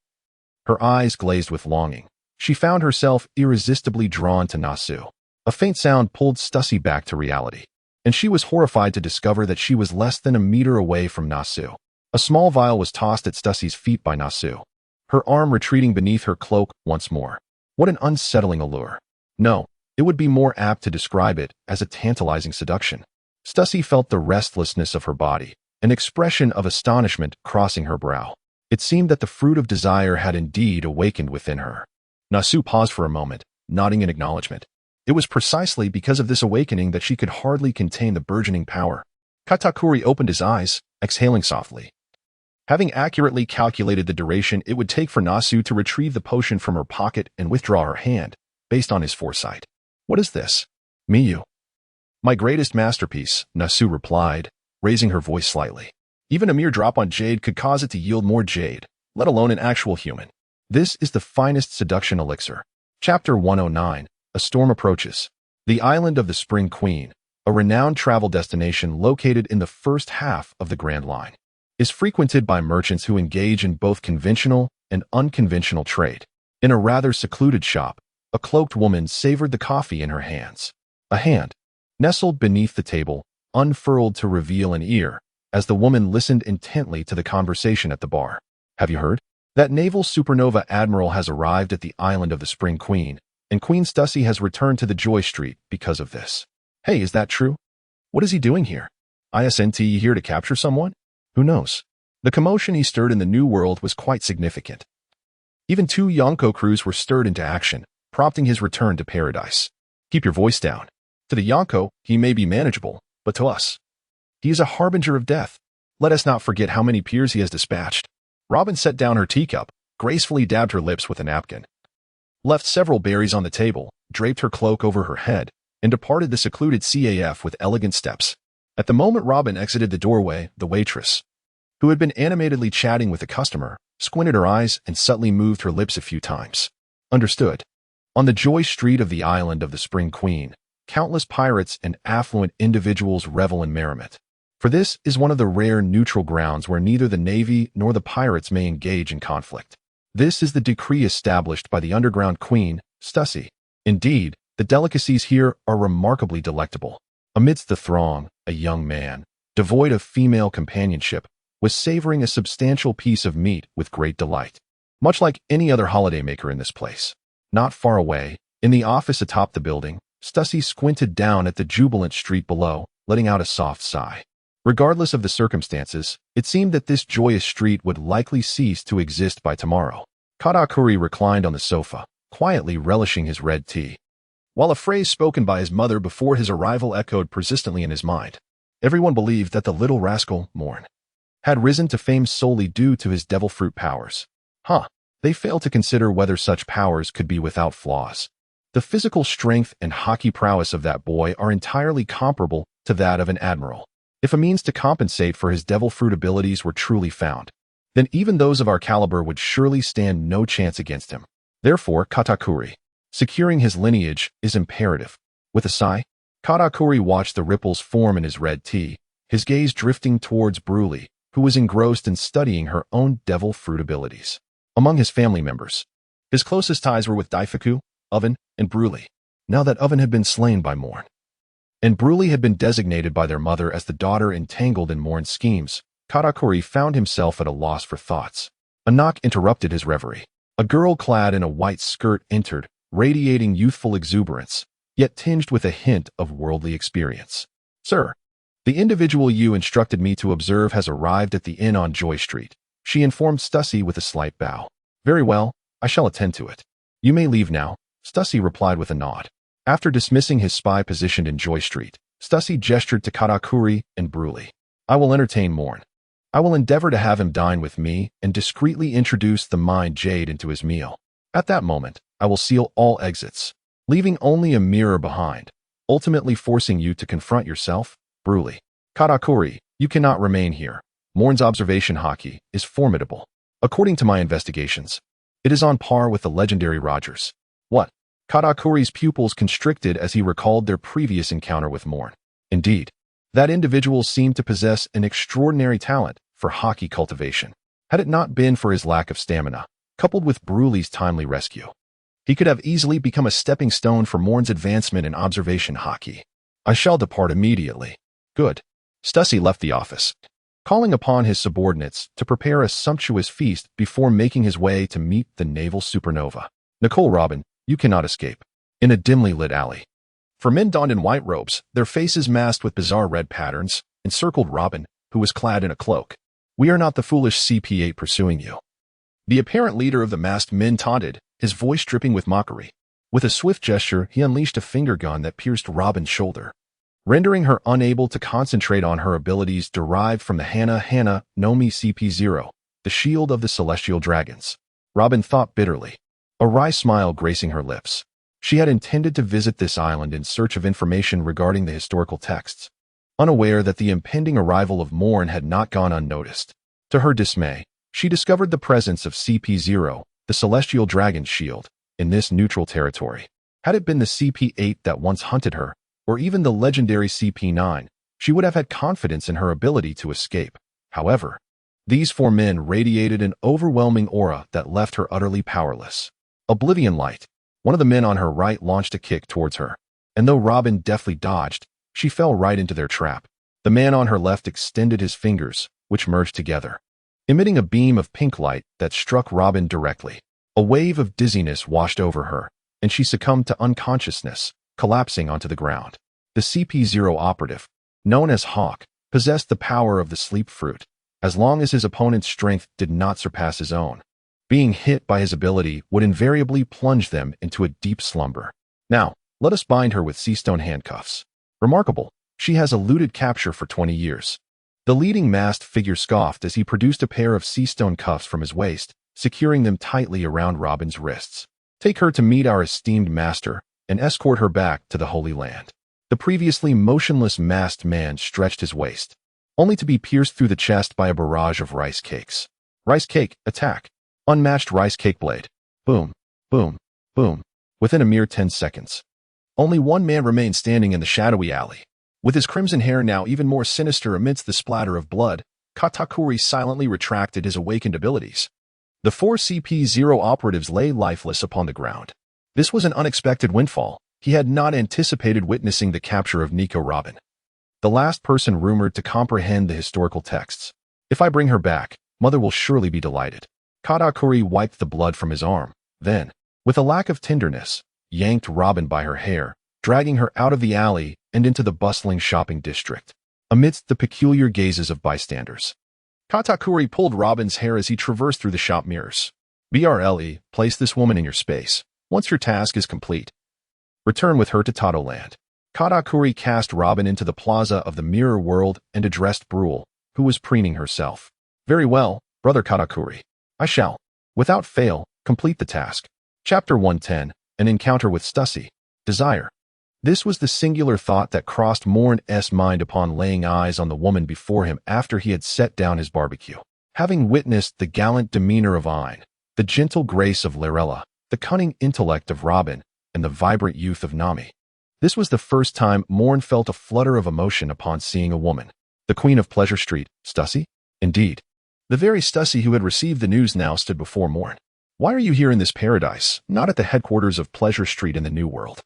Her eyes glazed with longing. She found herself irresistibly drawn to Nasu. A faint sound pulled Stussy back to reality, and she was horrified to discover that she was less than a meter away from Nasu. A small vial was tossed at Stussy's feet by Nasu, her arm retreating beneath her cloak once more. What an unsettling allure. No, it would be more apt to describe it as a tantalizing seduction. Stussy felt the restlessness of her body, an expression of astonishment crossing her brow. It seemed that the fruit of desire had indeed awakened within her. Nasu paused for a moment, nodding in acknowledgement. It was precisely because of this awakening that she could hardly contain the burgeoning power. Katakuri opened his eyes, exhaling softly. Having accurately calculated the duration it would take for Nasu to retrieve the potion from her pocket and withdraw her hand, based on his foresight. What is this? Miyu. My greatest masterpiece, Nasu replied, raising her voice slightly. Even a mere drop on jade could cause it to yield more jade, let alone an actual human. This is the finest seduction elixir. Chapter 109. A storm approaches. The island of the Spring Queen, a renowned travel destination located in the first half of the Grand Line, is frequented by merchants who engage in both conventional and unconventional trade. In a rather secluded shop, a cloaked woman savored the coffee in her hands. A hand, nestled beneath the table, unfurled to reveal an ear, as the woman listened intently to the conversation at the bar. Have you heard? That naval supernova admiral has arrived at the island of the Spring Queen, and Queen Stussy has returned to the Joy Street because of this. Hey, is that true? What is he doing here? Isn't he here to capture someone? Who knows? The commotion he stirred in the New World was quite significant. Even 2 Yonko crews were stirred into action, prompting his return to paradise. Keep your voice down. To the Yonko, he may be manageable, but to us, he is a harbinger of death. Let us not forget how many peers he has dispatched. Robin set down her teacup, gracefully dabbed her lips with a napkin, left several berries on the table, draped her cloak over her head, and departed the secluded CAF with elegant steps. At the moment Robin exited the doorway, the waitress, who had been animatedly chatting with a customer, squinted her eyes and subtly moved her lips a few times. Understood. On the Joy Street of the island of the Spring Queen, countless pirates and affluent individuals revel in merriment. For this is one of the rare neutral grounds where neither the Navy nor the pirates may engage in conflict. This is the decree established by the underground queen, Stussy. Indeed, the delicacies here are remarkably delectable. Amidst the throng, a young man, devoid of female companionship, was savoring a substantial piece of meat with great delight. Much like any other holidaymaker in this place. Not far away, in the office atop the building, Stussy squinted down at the jubilant street below, letting out a soft sigh. Regardless of the circumstances, it seemed that this joyous street would likely cease to exist by tomorrow. Katakuri reclined on the sofa, quietly relishing his red tea, while a phrase spoken by his mother before his arrival echoed persistently in his mind. Everyone believed that the little rascal, Moen, had risen to fame solely due to his devil fruit powers. They failed to consider whether such powers could be without flaws. The physical strength and hockey prowess of that boy are entirely comparable to that of an admiral. If a means to compensate for his devil fruit abilities were truly found, then even those of our caliber would surely stand no chance against him. Therefore, Katakuri, securing his lineage, is imperative. With a sigh, Katakuri watched the ripples form in his red tea, his gaze drifting towards Bruley, who was engrossed in studying her own devil fruit abilities. Among his family members, his closest ties were with Daifuku, Oven, and Bruley. Now that Oven had been slain by Moen, and Bruley had been designated by their mother as the daughter entangled in Moen's schemes, Katakuri found himself at a loss for thoughts. A knock interrupted his reverie. A girl clad in a white skirt entered, radiating youthful exuberance, yet tinged with a hint of worldly experience. Sir, the individual you instructed me to observe has arrived at the inn on Joy Street, she informed Stussy with a slight bow. Very well, I shall attend to it. You may leave now, Stussy replied with a nod. After dismissing his spy positioned in Joy Street, Stussy gestured to Katakuri and Bruley. I will entertain Moen. I will endeavor to have him dine with me and discreetly introduce the mind jade into his meal. At that moment, I will seal all exits, leaving only a mirror behind, ultimately forcing you to confront yourself, Bruley. Katakuri, you cannot remain here. Moen's observation hockey is formidable. According to my investigations, it is on par with the legendary Rogers. What? Katakuri's pupils constricted as he recalled their previous encounter with Moen. Indeed, that individual seemed to possess an extraordinary talent for hockey cultivation. Had it not been for his lack of stamina, coupled with Bruley's timely rescue, he could have easily become a stepping stone for Moen's advancement in observation hockey. I shall depart immediately. Good. Stussy left the office, calling upon his subordinates to prepare a sumptuous feast before making his way to meet the naval supernova. Nicole Robin, you cannot escape. In a dimly lit alley, 4 men donned in white robes, their faces masked with bizarre red patterns, encircled Robin, who was clad in a cloak. We are not the foolish CP8 pursuing you. The apparent leader of the masked men taunted, his voice dripping with mockery. With a swift gesture, he unleashed a finger gun that pierced Robin's shoulder, rendering her unable to concentrate on her abilities derived from the Hana no Mi CP0, the shield of the celestial dragons. Robin thought bitterly, a wry smile gracing her lips. She had intended to visit this island in search of information regarding the historical texts, unaware that the impending arrival of Moen had not gone unnoticed. To her dismay, she discovered the presence of CP-0, the celestial dragon's shield, in this neutral territory. Had it been the CP-8 that once hunted her, or even the legendary CP-9, she would have had confidence in her ability to escape. However, these 4 men radiated an overwhelming aura that left her utterly powerless. Oblivion Light. One of the men on her right launched a kick towards her, and though Robin deftly dodged, she fell right into their trap. The man on her left extended his fingers, which merged together, emitting a beam of pink light that struck Robin directly. A wave of dizziness washed over her, and she succumbed to unconsciousness, collapsing onto the ground. The CP-0 operative, known as Hawk, possessed the power of the sleep fruit, as long as his opponent's strength did not surpass his own. Being hit by his ability would invariably plunge them into a deep slumber. Now, let us bind her with sea-stone handcuffs. Remarkable, she has eluded capture for 20 years. The leading masked figure scoffed as he produced a pair of sea-stone cuffs from his waist, securing them tightly around Robin's wrists. Take her to meet our esteemed master, and escort her back to the Holy Land. The previously motionless masked man stretched his waist, only to be pierced through the chest by a barrage of rice cakes. Rice cake, attack. Unmatched rice cake blade. Boom, boom, boom. Within a mere 10 seconds. Only one man remained standing in the shadowy alley. With his crimson hair now even more sinister amidst the splatter of blood, Katakuri silently retracted his awakened abilities. The 4 CP-0 operatives lay lifeless upon the ground. This was an unexpected windfall. He had not anticipated witnessing the capture of Nico Robin, the last person rumored to comprehend the historical texts. If I bring her back, Mother will surely be delighted. Katakuri wiped the blood from his arm, then, with a lack of tenderness, yanked Robin by her hair, dragging her out of the alley and into the bustling shopping district, amidst the peculiar gazes of bystanders. Katakuri pulled Robin's hair as he traversed through the shop mirrors. BRLE, place this woman in your space. Once your task is complete, return with her to Tato Land. Katakuri cast Robin into the plaza of the mirror world and addressed Brule, who was preening herself. Very well, brother Katakuri. I shall, without fail, complete the task. Chapter 110, An Encounter with Stussy. Desire. This was the singular thought that crossed Moen's mind upon laying eyes on the woman before him after he had set down his barbecue. Having witnessed the gallant demeanor of Aine, the gentle grace of Lirella, the cunning intellect of Robin, and the vibrant youth of Nami. This was the first time Moen felt a flutter of emotion upon seeing a woman. The Queen of Pleasure Street, Stussy? Indeed. The very Stussy who had received the news now stood before Moen. Why are you here in this paradise, not at the headquarters of Pleasure Street in the New World?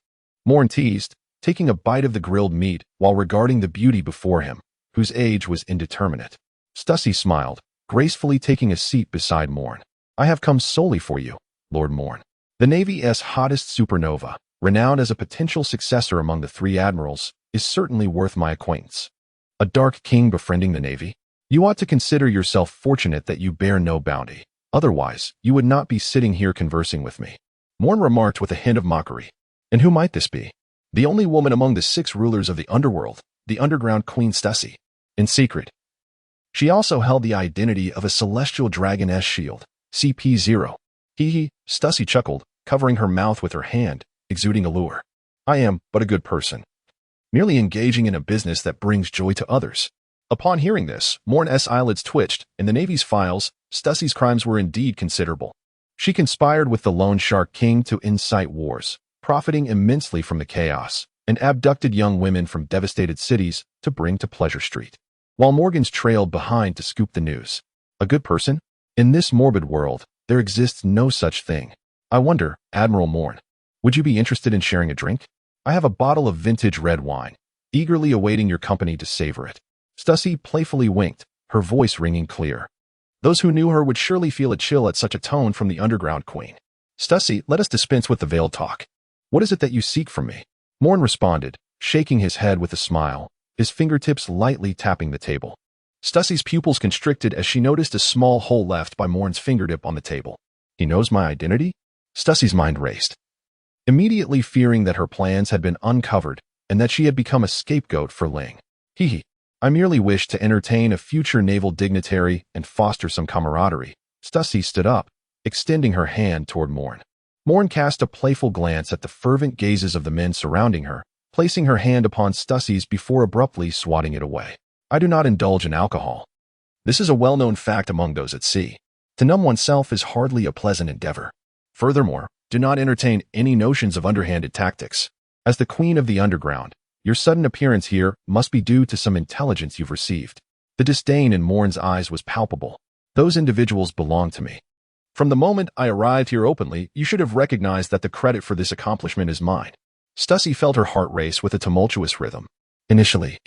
Moen teased, taking a bite of the grilled meat while regarding the beauty before him, whose age was indeterminate. Stussy smiled, gracefully taking a seat beside Moen. I have come solely for you, Lord Moen. The Navy's hottest supernova, renowned as a potential successor among the 3 admirals, is certainly worth my acquaintance. A dark king befriending the Navy? You ought to consider yourself fortunate that you bear no bounty. Otherwise, you would not be sitting here conversing with me. Moen remarked with a hint of mockery. And who might this be? The only woman among the 6 rulers of the underworld, the underground Queen Stussy. In secret, she also held the identity of a celestial dragoness shield, CP-0. Hee, Stussy chuckled, covering her mouth with her hand, exuding allure. I am but a good person, merely engaging in a business that brings joy to others. Upon hearing this, Moen's eyelids twitched. In the Navy's files, Stussy's crimes were indeed considerable. She conspired with the Lone Shark King to incite wars, profiting immensely from the chaos, and abducted young women from devastated cities to bring to Pleasure Street, while Morgans trailed behind to scoop the news. A good person? In this morbid world, there exists no such thing. I wonder, Admiral Moen, would you be interested in sharing a drink? I have a bottle of vintage red wine, eagerly awaiting your company to savor it. Stussy playfully winked, her voice ringing clear. Those who knew her would surely feel a chill at such a tone from the underground queen. Stussy, let us dispense with the veiled talk. What is it that you seek from me? Moen responded, shaking his head with a smile, his fingertips lightly tapping the table. Stussy's pupils constricted as she noticed a small hole left by Moen's fingertip on the table. He knows my identity? Stussy's mind raced, immediately fearing that her plans had been uncovered and that she had become a scapegoat for Ling. Hee. I merely wish to entertain a future naval dignitary and foster some camaraderie. Stussy stood up, extending her hand toward Moen. Moen cast a playful glance at the fervent gazes of the men surrounding her, placing her hand upon Stussie's before abruptly swatting it away. I do not indulge in alcohol. This is a well-known fact among those at sea. To numb oneself is hardly a pleasant endeavor. Furthermore, do not entertain any notions of underhanded tactics. As the queen of the underground, your sudden appearance here must be due to some intelligence you've received. The disdain in Moen's eyes was palpable. Those individuals belong to me. From the moment I arrived here openly, you should have recognized that the credit for this accomplishment is mine. Stussie felt her heart race with a tumultuous rhythm. Initially,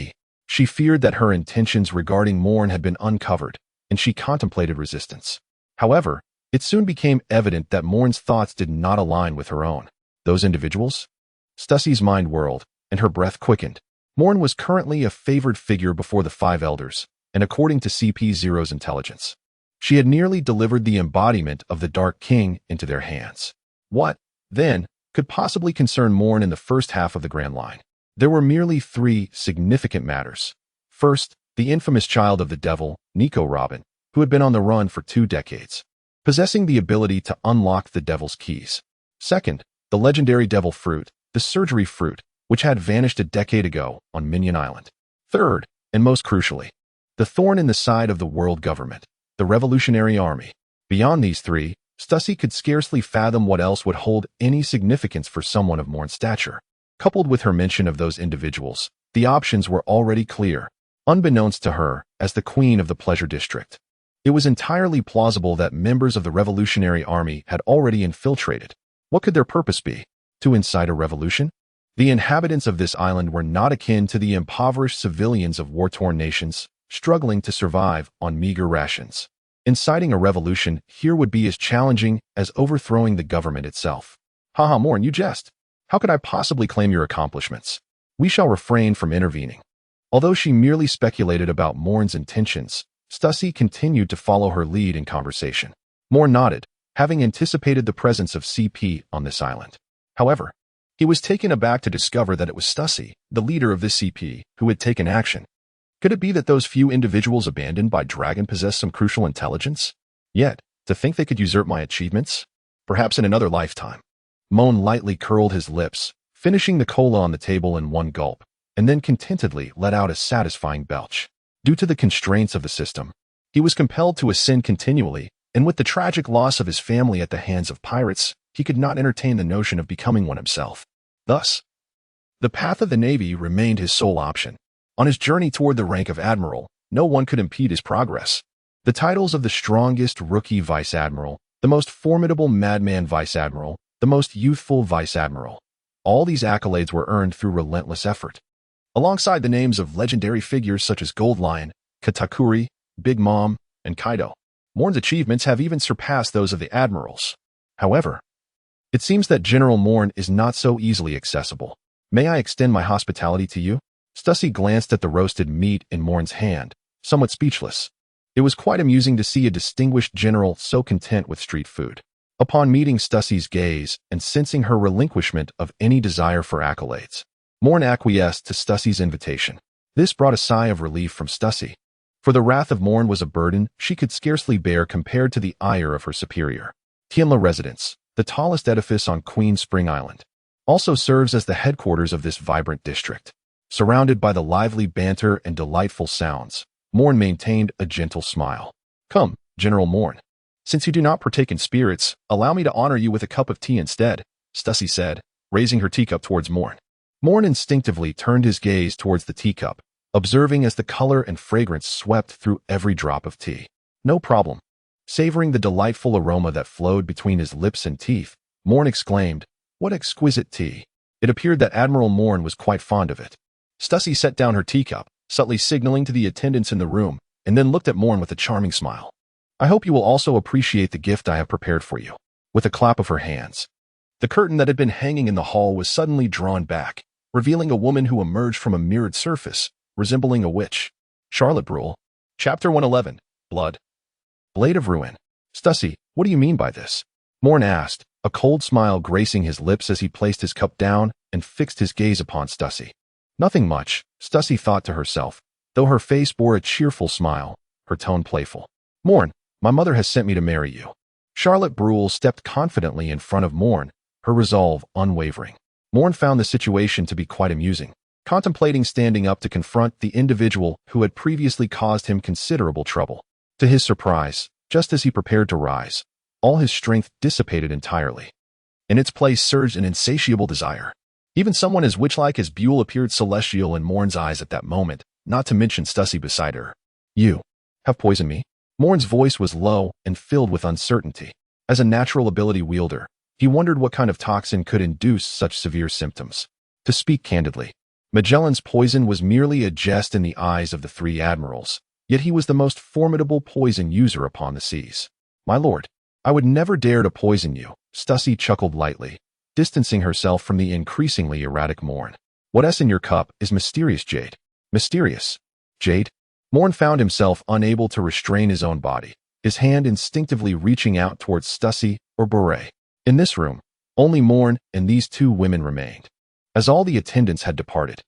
she feared that her intentions regarding Moen had been uncovered, and she contemplated resistance. However, it soon became evident that Moen's thoughts did not align with her own. Those individuals? Stussie's mind whirled, and her breath quickened. Moen was currently a favored figure before the five elders, and according to CP0's intelligence, she had nearly delivered the embodiment of the Dark King into their hands. What, then, could possibly concern Moen in the first half of the Grand Line? There were merely three significant matters. First, the infamous child of the devil, Nico Robin, who had been on the run for 2 decades, possessing the ability to unlock the devil's keys. Second, the legendary devil fruit, the surgery fruit, which had vanished a decade ago on Minion Island. Third, and most crucially, the thorn in the side of the world government, the Revolutionary Army. Beyond these three, Stussie could scarcely fathom what else would hold any significance for someone of Moen's stature. Coupled with her mention of those individuals, the options were already clear. Unbeknownst to her, as the queen of the Pleasure District, it was entirely plausible that members of the Revolutionary Army had already infiltrated. What could their purpose be? To incite a revolution? The inhabitants of this island were not akin to the impoverished civilians of war-torn nations, struggling to survive on meager rations. Inciting a revolution here would be as challenging as overthrowing the government itself. Haha, Moen, you jest. How could I possibly claim your accomplishments? We shall refrain from intervening. Although she merely speculated about Moen's intentions, Stussie continued to follow her lead in conversation. Moen nodded, having anticipated the presence of CP on this island. However, he was taken aback to discover that it was Stussie, the leader of this CP, who had taken action. Could it be that those few individuals abandoned by Dragon possessed some crucial intelligence? Yet, to think they could usurp my achievements? Perhaps in another lifetime. Moen lightly curled his lips, finishing the cola on the table in one gulp, and then contentedly let out a satisfying belch. Due to the constraints of the system, he was compelled to ascend continually, and with the tragic loss of his family at the hands of pirates, he could not entertain the notion of becoming one himself. Thus, the path of the Navy remained his sole option. On his journey toward the rank of admiral, no one could impede his progress. The titles of the strongest rookie vice admiral, the most formidable madman vice admiral, the most youthful vice admiral, all these accolades were earned through relentless effort. Alongside the names of legendary figures such as Gold Lion, Katakuri, Big Mom, and Kaido, Moen's achievements have even surpassed those of the admirals. However, it seems that General Moen is not so easily accessible. May I extend my hospitality to you? Stussie glanced at the roasted meat in Moen's hand, somewhat speechless. It was quite amusing to see a distinguished general so content with street food. Upon meeting Stussie's gaze and sensing her relinquishment of any desire for accolades, Moen acquiesced to Stussie's invitation. This brought a sigh of relief from Stussie, for the wrath of Moen was a burden she could scarcely bear compared to the ire of her superior. Tianla Residence, the tallest edifice on Queen Spring Island, also serves as the headquarters of this vibrant district. Surrounded by the lively banter and delightful sounds, Moen maintained a gentle smile. Come, General Moen. Since you do not partake in spirits, allow me to honor you with a cup of tea instead, Stussie said, raising her teacup towards Moen. Moen instinctively turned his gaze towards the teacup, observing as the color and fragrance swept through every drop of tea. No problem. Savoring the delightful aroma that flowed between his lips and teeth, Moen exclaimed, "What exquisite tea!" It appeared that Admiral Moen was quite fond of it. Stussie set down her teacup, subtly signaling to the attendants in the room, and then looked at Moen with a charming smile. "I hope you will also appreciate the gift I have prepared for you." With a clap of her hands, the curtain that had been hanging in the hall was suddenly drawn back, revealing a woman who emerged from a mirrored surface, resembling a witch. Charlotte Brule. Chapter 111. Blood. Blade of Ruin. Stussie, what do you mean by this? Moen asked, a cold smile gracing his lips as he placed his cup down and fixed his gaze upon Stussie. Nothing much, Stussie thought to herself, though her face bore a cheerful smile, her tone playful. Moen, my mother has sent me to marry you. Charlotte Brule stepped confidently in front of Moen, her resolve unwavering. Moen found the situation to be quite amusing, contemplating standing up to confront the individual who had previously caused him considerable trouble. To his surprise, just as he prepared to rise, all his strength dissipated entirely. In its place surged an insatiable desire. Even someone as witch-like as Buell appeared celestial in Moen's eyes at that moment, not to mention Stussy beside her. You have poisoned me? Moen's voice was low and filled with uncertainty. As a natural ability wielder, he wondered what kind of toxin could induce such severe symptoms. To speak candidly, Magellan's poison was merely a jest in the eyes of the three admirals, yet he was the most formidable poison user upon the seas. My lord, I would never dare to poison you, Stussy chuckled lightly, distancing herself from the increasingly erratic Moen. What's in your cup is mysterious jade. Mysterious jade? Moen found himself unable to restrain his own body, his hand instinctively reaching out towards Stussy or Beret. In this room, only Moen and these two women remained, as all the attendants had departed.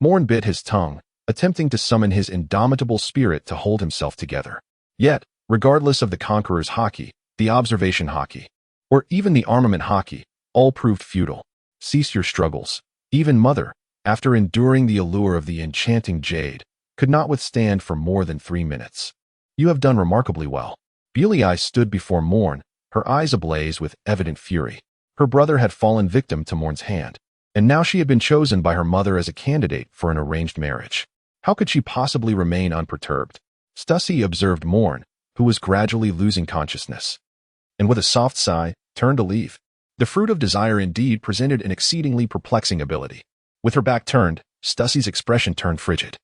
Moen bit his tongue, attempting to summon his indomitable spirit to hold himself together. Yet, regardless of the conqueror's hockey, the observation hockey, or even the armament hockey, all proved futile. Cease your struggles. Even Mother, after enduring the allure of the enchanting jade, could not withstand for more than 3 minutes. You have done remarkably well. Jiuyue stood before Moen, her eyes ablaze with evident fury. Her brother had fallen victim to Moen's hand, and now she had been chosen by her mother as a candidate for an arranged marriage. How could she possibly remain unperturbed? Stussy observed Moen, who was gradually losing consciousness, and with a soft sigh, turned to leave. The fruit of desire indeed presented an exceedingly perplexing ability. With her back turned, Stussy's expression turned frigid.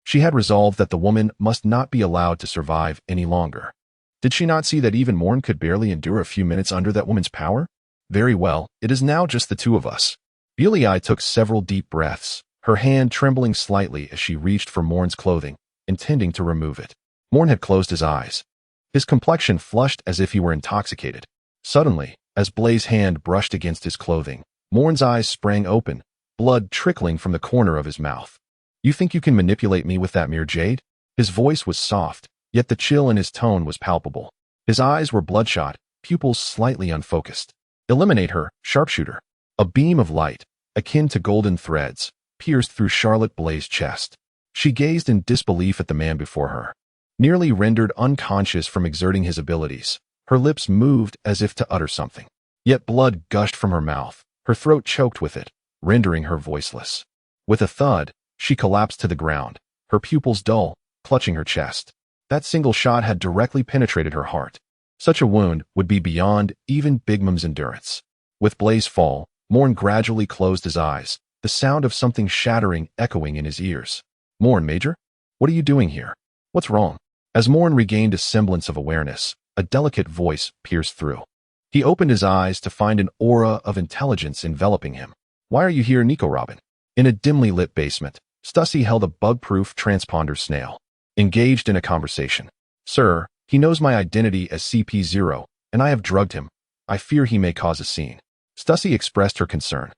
She had resolved that the woman must not be allowed to survive any longer. Did she not see that even Moen could barely endure a few minutes under that woman's power? Very well, it is now just the two of us. Jiuyue took several deep breaths, her hand trembling slightly as she reached for Moen's clothing, intending to remove it. Moen had closed his eyes, his complexion flushed as if he were intoxicated. Suddenly, as Blaze's hand brushed against his clothing, Moen's eyes sprang open, blood trickling from the corner of his mouth. You think you can manipulate me with that mere jade? His voice was soft, yet the chill in his tone was palpable. His eyes were bloodshot, pupils slightly unfocused. Eliminate her, sharpshooter. A beam of light, akin to golden threads, pierced through Charlotte Blaze's chest. She gazed in disbelief at the man before her. Nearly rendered unconscious from exerting his abilities, her lips moved as if to utter something. Yet blood gushed from her mouth, her throat choked with it, rendering her voiceless. With a thud, she collapsed to the ground, her pupils dull, clutching her chest. That single shot had directly penetrated her heart. Such a wound would be beyond even Big Mom's endurance. With Blaze's fall, Moen gradually closed his eyes, the sound of something shattering echoing in his ears. Moen, Major? What are you doing here? What's wrong? As Moen regained a semblance of awareness, a delicate voice pierced through. He opened his eyes to find an aura of intelligence enveloping him. Why are you here, Nico Robin? In a dimly lit basement, Stussy held a bug-proof transponder snail, engaged in a conversation. Sir, he knows my identity as CP0, and I have drugged him. I fear he may cause a scene. Stussy expressed her concern.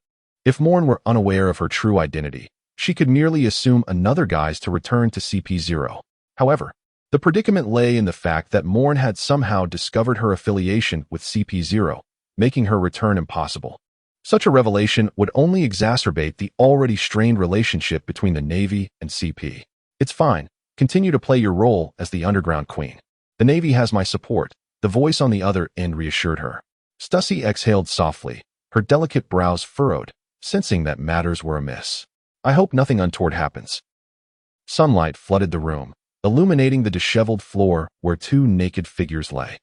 If Moen were unaware of her true identity, she could merely assume another guise to return to CP0. However, the predicament lay in the fact that Moen had somehow discovered her affiliation with CP0, making her return impossible. Such a revelation would only exacerbate the already strained relationship between the Navy and CP. It's fine. Continue to play your role as the underground queen. The Navy has my support, the voice on the other end reassured her. Stussy exhaled softly, her delicate brows furrowed, sensing that matters were amiss. I hope nothing untoward happens. Sunlight flooded the room, illuminating the disheveled floor where two naked figures lay.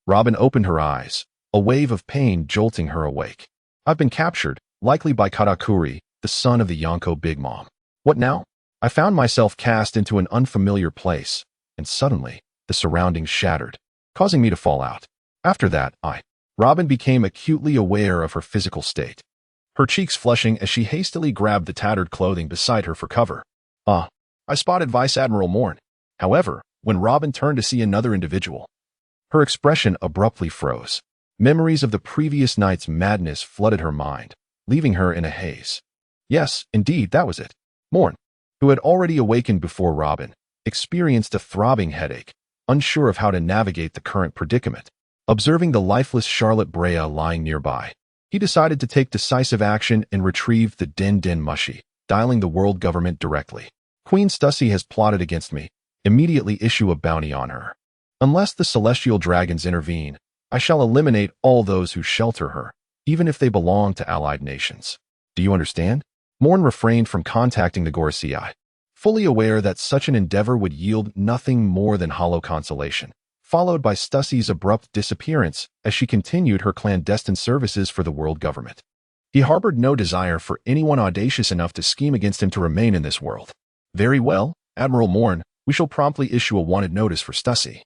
Robin opened her eyes, a wave of pain jolting her awake. I've been captured, likely by Katakuri, the son of the Yonko Big Mom. What now? I found myself cast into an unfamiliar place, and suddenly, the surroundings shattered, causing me to fall out. After that, Robin became acutely aware of her physical state, her cheeks flushing as she hastily grabbed the tattered clothing beside her for cover. I spotted Vice Admiral Moen. However, when Robin turned to see another individual, her expression abruptly froze. Memories of the previous night's madness flooded her mind, leaving her in a haze. Yes, indeed, that was it. Moen, who had already awakened before Robin, experienced a throbbing headache, unsure of how to navigate the current predicament. Observing the lifeless Charlotte Brea lying nearby, he decided to take decisive action and retrieve the Din Din Mushi, dialing the world government directly. Queen Stussy has plotted against me. Immediately issue a bounty on her. Unless the celestial dragons intervene, I shall eliminate all those who shelter her, even if they belong to allied nations. Do you understand? Moen refrained from contacting the Gorosei, fully aware that such an endeavor would yield nothing more than hollow consolation, followed by Stussy's abrupt disappearance as she continued her clandestine services for the world government. He harbored no desire for anyone audacious enough to scheme against him to remain in this world. Very well, Admiral Moen, we shall promptly issue a wanted notice for Stussy.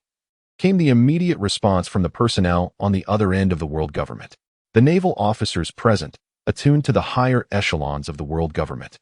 Came the immediate response from the personnel on the other end of the world government. The naval officers present, attuned to the higher echelons of the world government,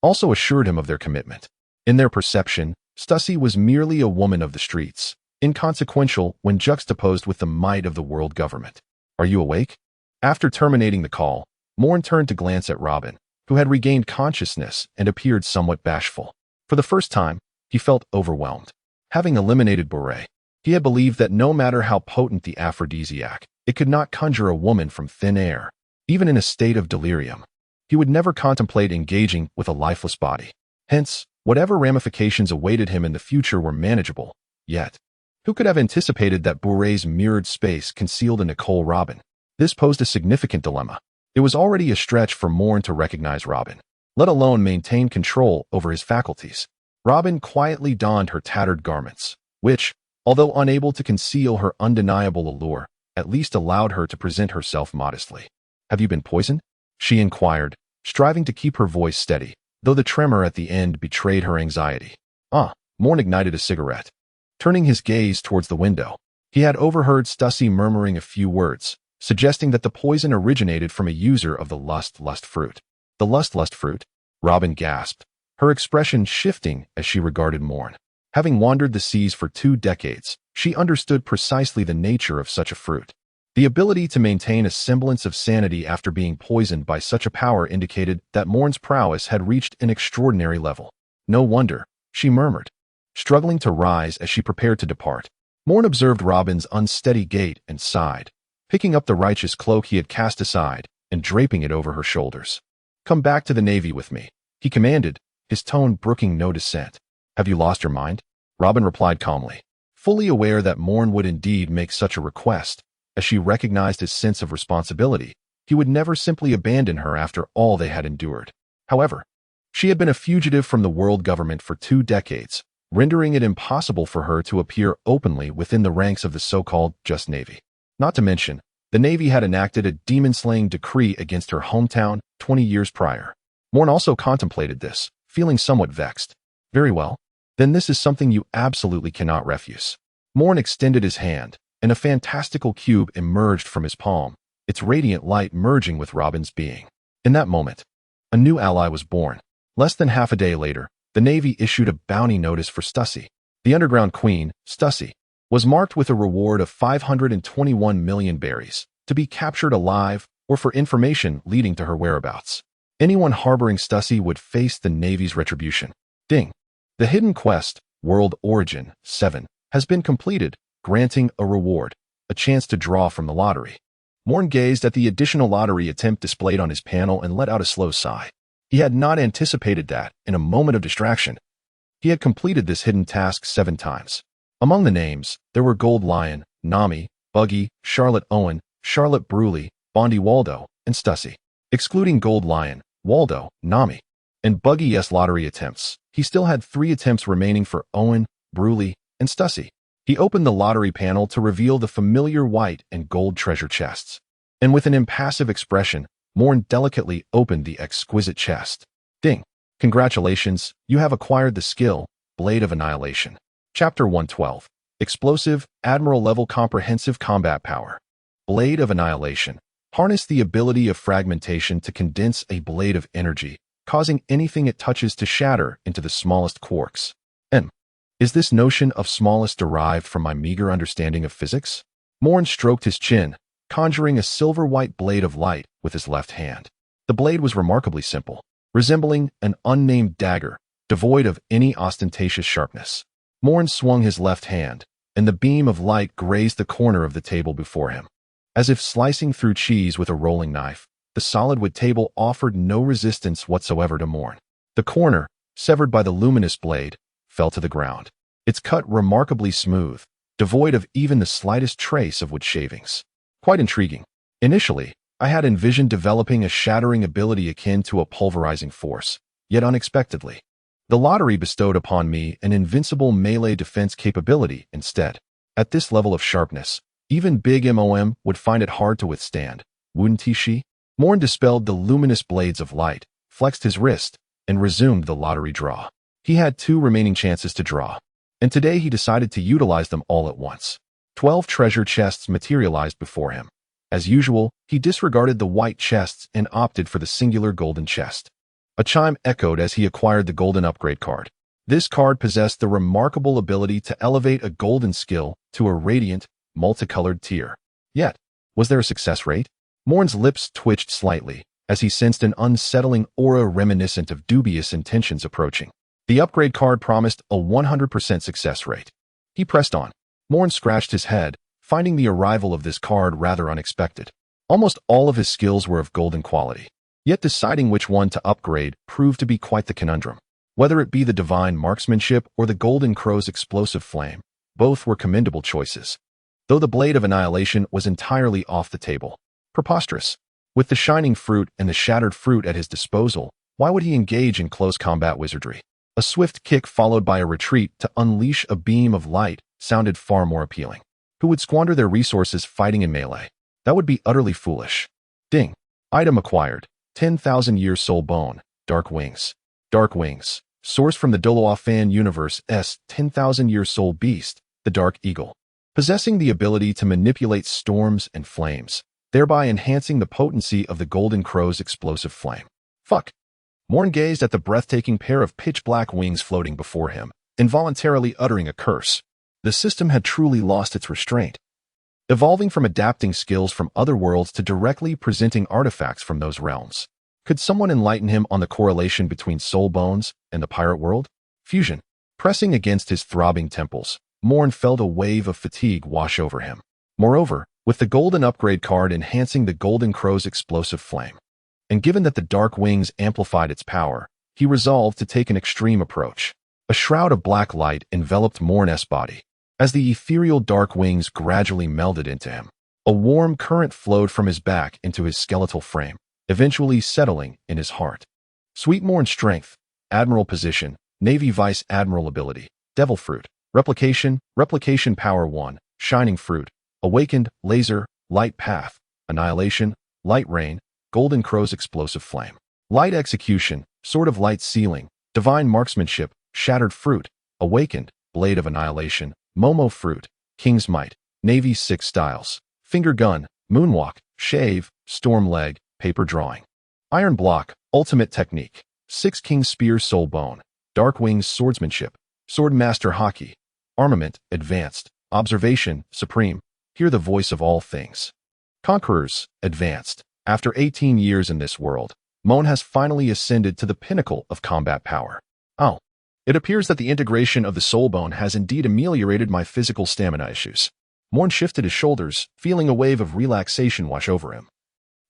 also assured him of their commitment. In their perception, Stussy was merely a woman of the streets, inconsequential when juxtaposed with the might of the world government. Are you awake? After terminating the call, Moen turned to glance at Robin, who had regained consciousness and appeared somewhat bashful. For the first time, he felt overwhelmed. Having eliminated Bure, he had believed that no matter how potent the aphrodisiac, it could not conjure a woman from thin air. Even in a state of delirium, he would never contemplate engaging with a lifeless body. Hence, whatever ramifications awaited him in the future were manageable. Yet, who could have anticipated that Bure's mirrored space concealed a Nicole Robin? This posed a significant dilemma. It was already a stretch for Moen to recognize Robin, let alone maintain control over his faculties. Robin quietly donned her tattered garments, which, although unable to conceal her undeniable allure, at least allowed her to present herself modestly. Have you been poisoned? She inquired, striving to keep her voice steady, though the tremor at the end betrayed her anxiety. Moen ignited a cigarette. Turning his gaze towards the window, he had overheard Stussy murmuring a few words, suggesting that the poison originated from a user of the lust fruit. The lust fruit? Robin gasped, her expression shifting as she regarded Moen. Having wandered the seas for 2 decades, she understood precisely the nature of such a fruit. The ability to maintain a semblance of sanity after being poisoned by such a power indicated that Moen's prowess had reached an extraordinary level. No wonder, she murmured, struggling to rise as she prepared to depart. Moen observed Robin's unsteady gait and sighed, picking up the righteous cloak he had cast aside and draping it over her shoulders. Come back to the Navy with me, he commanded, his tone brooking no dissent. Have you lost your mind? Robin replied calmly, fully aware that Moen would indeed make such a request. As she recognized his sense of responsibility, he would never simply abandon her after all they had endured. However, she had been a fugitive from the world government for 2 decades, rendering it impossible for her to appear openly within the ranks of the so-called Just Navy. Not to mention, the Navy had enacted a demon-slaying decree against her hometown 20 years prior. Moen also contemplated this, feeling somewhat vexed. Very well, then this is something you absolutely cannot refuse. Moen extended his hand, and a fantastical cube emerged from his palm, its radiant light merging with Robin's being. In that moment, a new ally was born. Less than half a day later, the Navy issued a bounty notice for Stussy. The underground queen, Stussy, was marked with a reward of 521 million berries, to be captured alive or for information leading to her whereabouts. Anyone harboring Stussy would face the Navy's retribution. Ding. The hidden quest, World Origin 7, has been completed, granting a reward, a chance to draw from the lottery. Moen gazed at the additional lottery attempt displayed on his panel and let out a slow sigh. He had not anticipated that, in a moment of distraction, he had completed this hidden task 7 times. Among the names, there were Gold Lion, Nami, Buggy, Charlotte Owen, Charlotte Bruley, Bondi Waldo, and Stussy. Excluding Gold Lion, Waldo, Nami, and Buggy's lottery attempts, he still had 3 attempts remaining for Owen, Bruley, and Stussy. He opened the lottery panel to reveal the familiar white and gold treasure chests. And with an impassive expression, Moen delicately opened the exquisite chest. Ding! Congratulations, you have acquired the skill, Blade of Annihilation. Chapter 112. Explosive, Admiral-level comprehensive combat power. Blade of Annihilation. Harness the ability of fragmentation to condense a blade of energy, causing anything it touches to shatter into the smallest quarks. Is this notion of smallest derived from my meager understanding of physics? Moen stroked his chin, conjuring a silver-white blade of light with his left hand. The blade was remarkably simple, resembling an unnamed dagger, devoid of any ostentatious sharpness. Moen swung his left hand, and the beam of light grazed the corner of the table before him. As if slicing through cheese with a rolling knife, the solid wood table offered no resistance whatsoever to Moen. The corner, severed by the luminous blade, fell to the ground, its cut remarkably smooth, devoid of even the slightest trace of wood shavings. Quite intriguing. Initially, I had envisioned developing a shattering ability akin to a pulverizing force, yet unexpectedly, the lottery bestowed upon me an invincible melee defense capability instead. At this level of sharpness, even big Moem would find it hard to withstand, wouldn't he? Moen dispelled the luminous blades of light, flexed his wrist, and resumed the lottery draw. He had 2 remaining chances to draw, and today he decided to utilize them all at once. 12 treasure chests materialized before him. As usual, he disregarded the white chests and opted for the singular golden chest. A chime echoed as he acquired the golden upgrade card. This card possessed the remarkable ability to elevate a golden skill to a radiant, multicolored tier. Yet, was there a success rate? Moen's lips twitched slightly as he sensed an unsettling aura reminiscent of dubious intentions approaching. The upgrade card promised a 100% success rate. He pressed on. Moen scratched his head, finding the arrival of this card rather unexpected. Almost all of his skills were of golden quality. Yet deciding which one to upgrade proved to be quite the conundrum. Whether it be the divine marksmanship or the golden crow's explosive flame, both were commendable choices. Though the blade of annihilation was entirely off the table. Preposterous. With the shining fruit and the shattered fruit at his disposal, why would he engage in close combat wizardry? A swift kick followed by a retreat to unleash a beam of light sounded far more appealing. Who would squander their resources fighting in melee? That would be utterly foolish. Ding. Item acquired. 10,000-year soul bone. Dark wings. Dark wings. Sourced from the Doloa fan universe's 10,000-year soul beast, the Dark Eagle. Possessing the ability to manipulate storms and flames, thereby enhancing the potency of the golden crow's explosive flame. Fuck. Moen gazed at the breathtaking pair of pitch-black wings floating before him, involuntarily uttering a curse. The system had truly lost its restraint. Evolving from adapting skills from other worlds to directly presenting artifacts from those realms. Could someone enlighten him on the correlation between soul bones and the pirate world? Fusion. Pressing against his throbbing temples, Moen felt a wave of fatigue wash over him. Moreover, with the golden upgrade card enhancing the golden crow's explosive flame, and given that the dark wings amplified its power, he resolved to take an extreme approach. A shroud of black light enveloped Moen's body. As the ethereal dark wings gradually melded into him, a warm current flowed from his back into his skeletal frame, eventually settling in his heart. Sweet Moen strength, admiral position, navy vice admiral ability, devil fruit, replication power 1, shining fruit, awakened, laser, light path, annihilation, light rain, golden crow's explosive flame, light execution, sword of light sealing, divine marksmanship, shattered fruit, awakened, blade of annihilation, Momo fruit, king's might, navy 6 styles, finger gun, moonwalk, shave, storm leg, paper drawing, iron block, ultimate technique, 6 king's spear soul bone, dark wings swordsmanship, sword master hockey, armament, advanced, observation, supreme, hear the voice of all things. Conquerors, advanced. After 18 years in this world, Moen has finally ascended to the pinnacle of combat power. Oh. It appears that the integration of the soul bone has indeed ameliorated my physical stamina issues. Moen shifted his shoulders, feeling a wave of relaxation wash over him.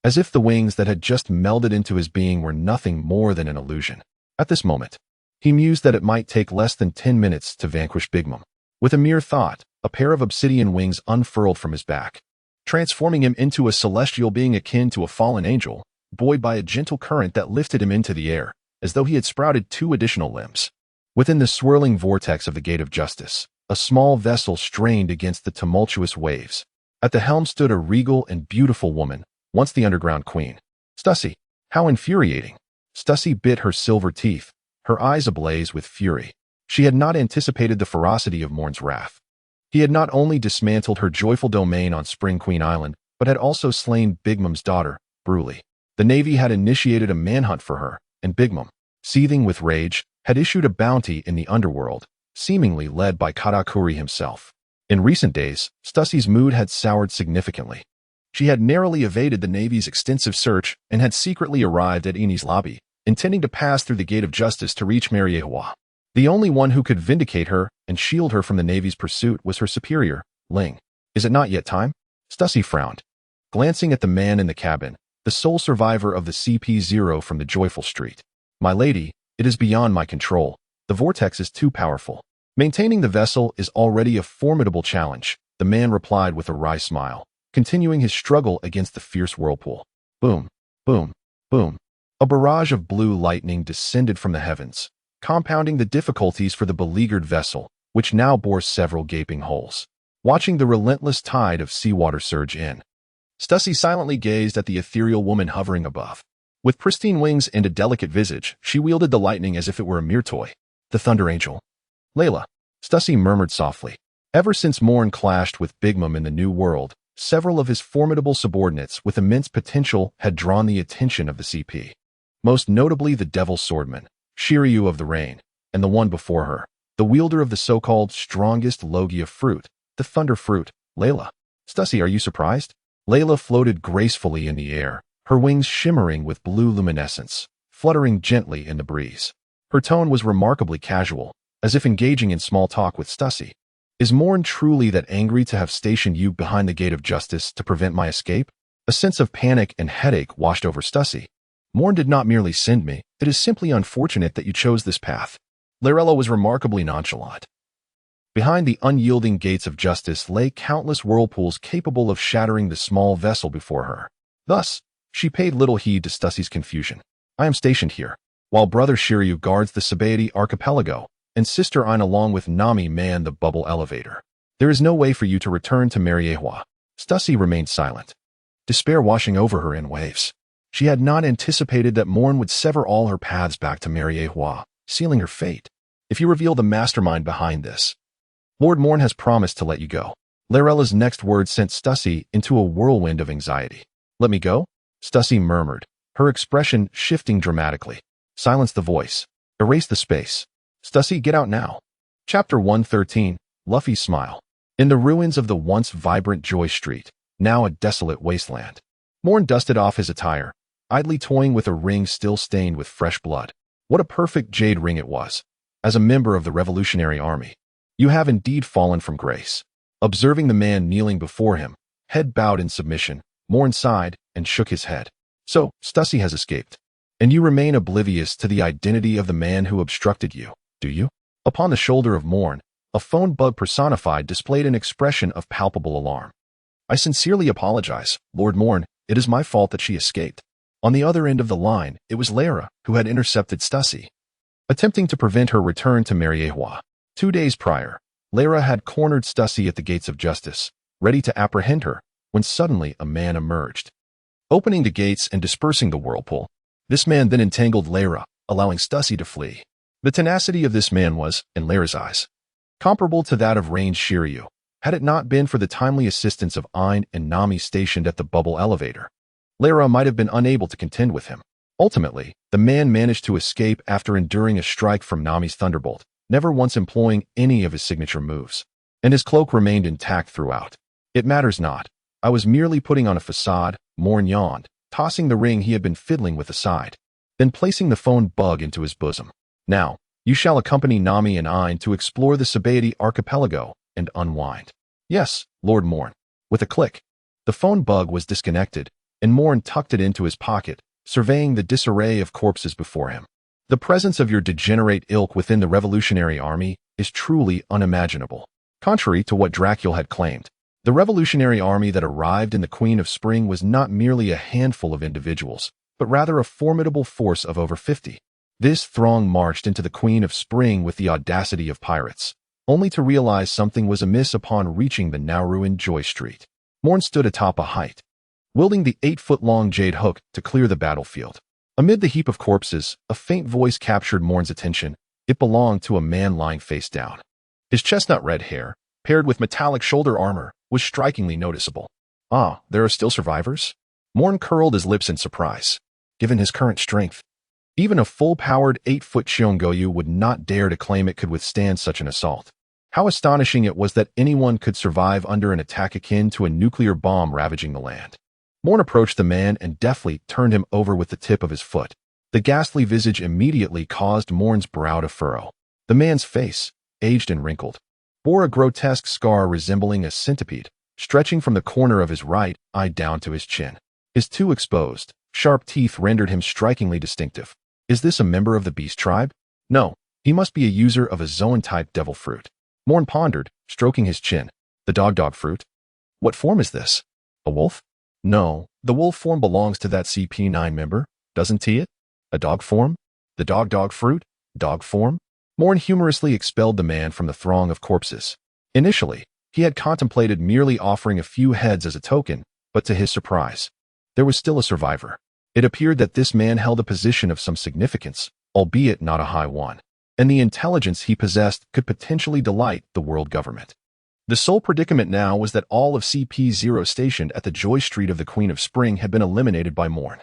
As if the wings that had just melded into his being were nothing more than an illusion. At this moment, he mused that it might take less than 10 minutes to vanquish Big Mom. With a mere thought, a pair of obsidian wings unfurled from his back, transforming him into a celestial being akin to a fallen angel, buoyed by a gentle current that lifted him into the air, as though he had sprouted 2 additional limbs. Within the swirling vortex of the Gate of Justice, a small vessel strained against the tumultuous waves. At the helm stood a regal and beautiful woman, once the underground queen. Stussy. How infuriating. Stussy bit her silver teeth, her eyes ablaze with fury. She had not anticipated the ferocity of Moen's wrath. He had not only dismantled her joyful domain on Spring Queen Island, but had also slain Big Mom's daughter, Bruley. The Navy had initiated a manhunt for her, and Big Mom, seething with rage, had issued a bounty in the underworld, seemingly led by Katakuri himself. In recent days, Stussy's mood had soured significantly. She had narrowly evaded the Navy's extensive search and had secretly arrived at Eni's lobby, intending to pass through the Gate of Justice to reach Marineford. The only one who could vindicate her and shield her from the Navy's pursuit was her superior, Ling. Is it not yet time? Stussy frowned. Glancing at the man in the cabin, the sole survivor of the CP-0 from the Joyful Street. My lady, it is beyond my control. The vortex is too powerful. Maintaining the vessel is already a formidable challenge, the man replied with a wry smile, continuing his struggle against the fierce whirlpool. Boom, boom, boom. A barrage of blue lightning descended from the heavens, compounding the difficulties for the beleaguered vessel, which now bore several gaping holes. Watching the relentless tide of seawater surge in, Stussy silently gazed at the ethereal woman hovering above. With pristine wings and a delicate visage, she wielded the lightning as if it were a mere toy. The Thunder Angel. Layla, Stussy murmured softly. Ever since Moen clashed with Big Mom in the New World, several of his formidable subordinates with immense potential had drawn the attention of the CP. Most notably the Devil's Swordman, Jiuyue of the Rain, and the one before her, the wielder of the so-called strongest Logia fruit, the Thunder Fruit, Layla. Stussy, are you surprised? Layla floated gracefully in the air, her wings shimmering with blue luminescence, fluttering gently in the breeze. Her tone was remarkably casual, as if engaging in small talk with Stussy. Is Moen truly that angry to have stationed you behind the gate of justice to prevent my escape? A sense of panic and headache washed over Stussy. Moen did not merely send me, it is simply unfortunate that you chose this path. Layla was remarkably nonchalant. Behind the unyielding gates of justice lay countless whirlpools capable of shattering the small vessel before her. Thus, she paid little heed to Stussy's confusion. I am stationed here, while brother Shiryu guards the Sabaody archipelago, and sister Ain along with Nami man the bubble elevator. There is no way for you to return to Marineford. Stussy remained silent, despair washing over her in waves. She had not anticipated that Moen would sever all her paths back to Marineford, sealing her fate. If you reveal the mastermind behind this, Lord Moen has promised to let you go. Layla's next words sent Stussy into a whirlwind of anxiety. Let me go? Stussy murmured, her expression shifting dramatically. Silence the voice. Erase the space. Stussy, get out now. Chapter 113, Luffy's Smile. In the ruins of the once vibrant Joy Street, now a desolate wasteland, Moen dusted off his attire, idly toying with a ring still stained with fresh blood. What a perfect jade ring it was. As a member of the Revolutionary Army, you have indeed fallen from grace. Observing the man kneeling before him, head bowed in submission, Moen sighed and shook his head. So, Stussy has escaped. And you remain oblivious to the identity of the man who obstructed you, do you? Upon the shoulder of Moen, a phone bug personified displayed an expression of palpable alarm. I sincerely apologize, Lord Moen, it is my fault that she escaped. On the other end of the line, it was Layla who had intercepted Stussy, attempting to prevent her return to Marineford. 2 days prior, Layla had cornered Stussy at the gates of justice, ready to apprehend her, when suddenly a man emerged. Opening the gates and dispersing the whirlpool, this man then entangled Layla, allowing Stussy to flee. The tenacity of this man was, in Layla's eyes, comparable to that of Rain's Shiryu, had it not been for the timely assistance of Ain and Nami stationed at the bubble elevator. Layla might have been unable to contend with him. Ultimately, the man managed to escape after enduring a strike from Nami's thunderbolt, never once employing any of his signature moves, and his cloak remained intact throughout. It matters not. I was merely putting on a facade, Moen yawned, tossing the ring he had been fiddling with aside, then placing the phone bug into his bosom. Now, you shall accompany Nami and Ain to explore the Sabaody archipelago and unwind. Yes, Lord Moen. With a click, the phone bug was disconnected, and Moen tucked it into his pocket, surveying the disarray of corpses before him. The presence of your degenerate ilk within the Revolutionary Army is truly unimaginable. Contrary to what Dracula had claimed, the Revolutionary Army that arrived in the Queen of Spring was not merely a handful of individuals, but rather a formidable force of over 50. This throng marched into the Queen of Spring with the audacity of pirates, only to realize something was amiss upon reaching the now ruined Joy Street. Moen stood atop a height, wielding the 8-foot-long jade hook to clear the battlefield. Amid the heap of corpses, a faint voice captured Moen's attention. It belonged to a man lying face down. His chestnut red hair, paired with metallic shoulder armor, was strikingly noticeable. Ah, there are still survivors? Moen curled his lips in surprise. Given his current strength, even a full-powered 8-foot Jiuyue would not dare to claim it could withstand such an assault. How astonishing it was that anyone could survive under an attack akin to a nuclear bomb ravaging the land. Moen approached the man and deftly turned him over with the tip of his foot. The ghastly visage immediately caused Moen's brow to furrow. The man's face, aged and wrinkled, bore a grotesque scar resembling a centipede, stretching from the corner of his right eye down to his chin. His two exposed, sharp teeth rendered him strikingly distinctive. Is this a member of the beast tribe? No, he must be a user of a zoan-type devil fruit. Moen pondered, stroking his chin. The dog fruit? What form is this? A wolf? No, the wolf form belongs to that CP9 member, doesn't he? A dog form? The dog fruit? Dog form? Moen humorously expelled the man from the throng of corpses. Initially, he had contemplated merely offering a few heads as a token, but to his surprise, there was still a survivor. It appeared that this man held a position of some significance, albeit not a high one, and the intelligence he possessed could potentially delight the world government. The sole predicament now was that all of CP0 stationed at the Joy Street of the Queen of Spring had been eliminated by Moen,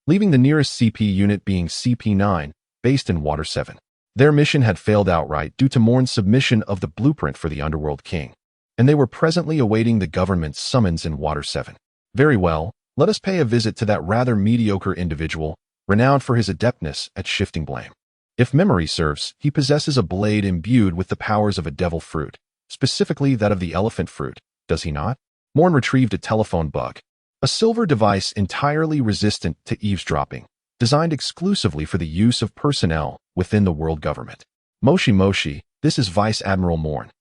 leaving the nearest CP unit being CP9, based in Water 7. Their mission had failed outright due to Moen's submission of the blueprint for the Underworld King, and they were presently awaiting the government's summons in Water 7. Very well, let us pay a visit to that rather mediocre individual, renowned for his adeptness at shifting blame. If memory serves, he possesses a blade imbued with the powers of a devil fruit, specifically that of the elephant fruit, does he not? Moen retrieved a telephone bug, a silver device entirely resistant to eavesdropping, designed exclusively for the use of personnel within the world government. Moshi, this is Vice Admiral Moen.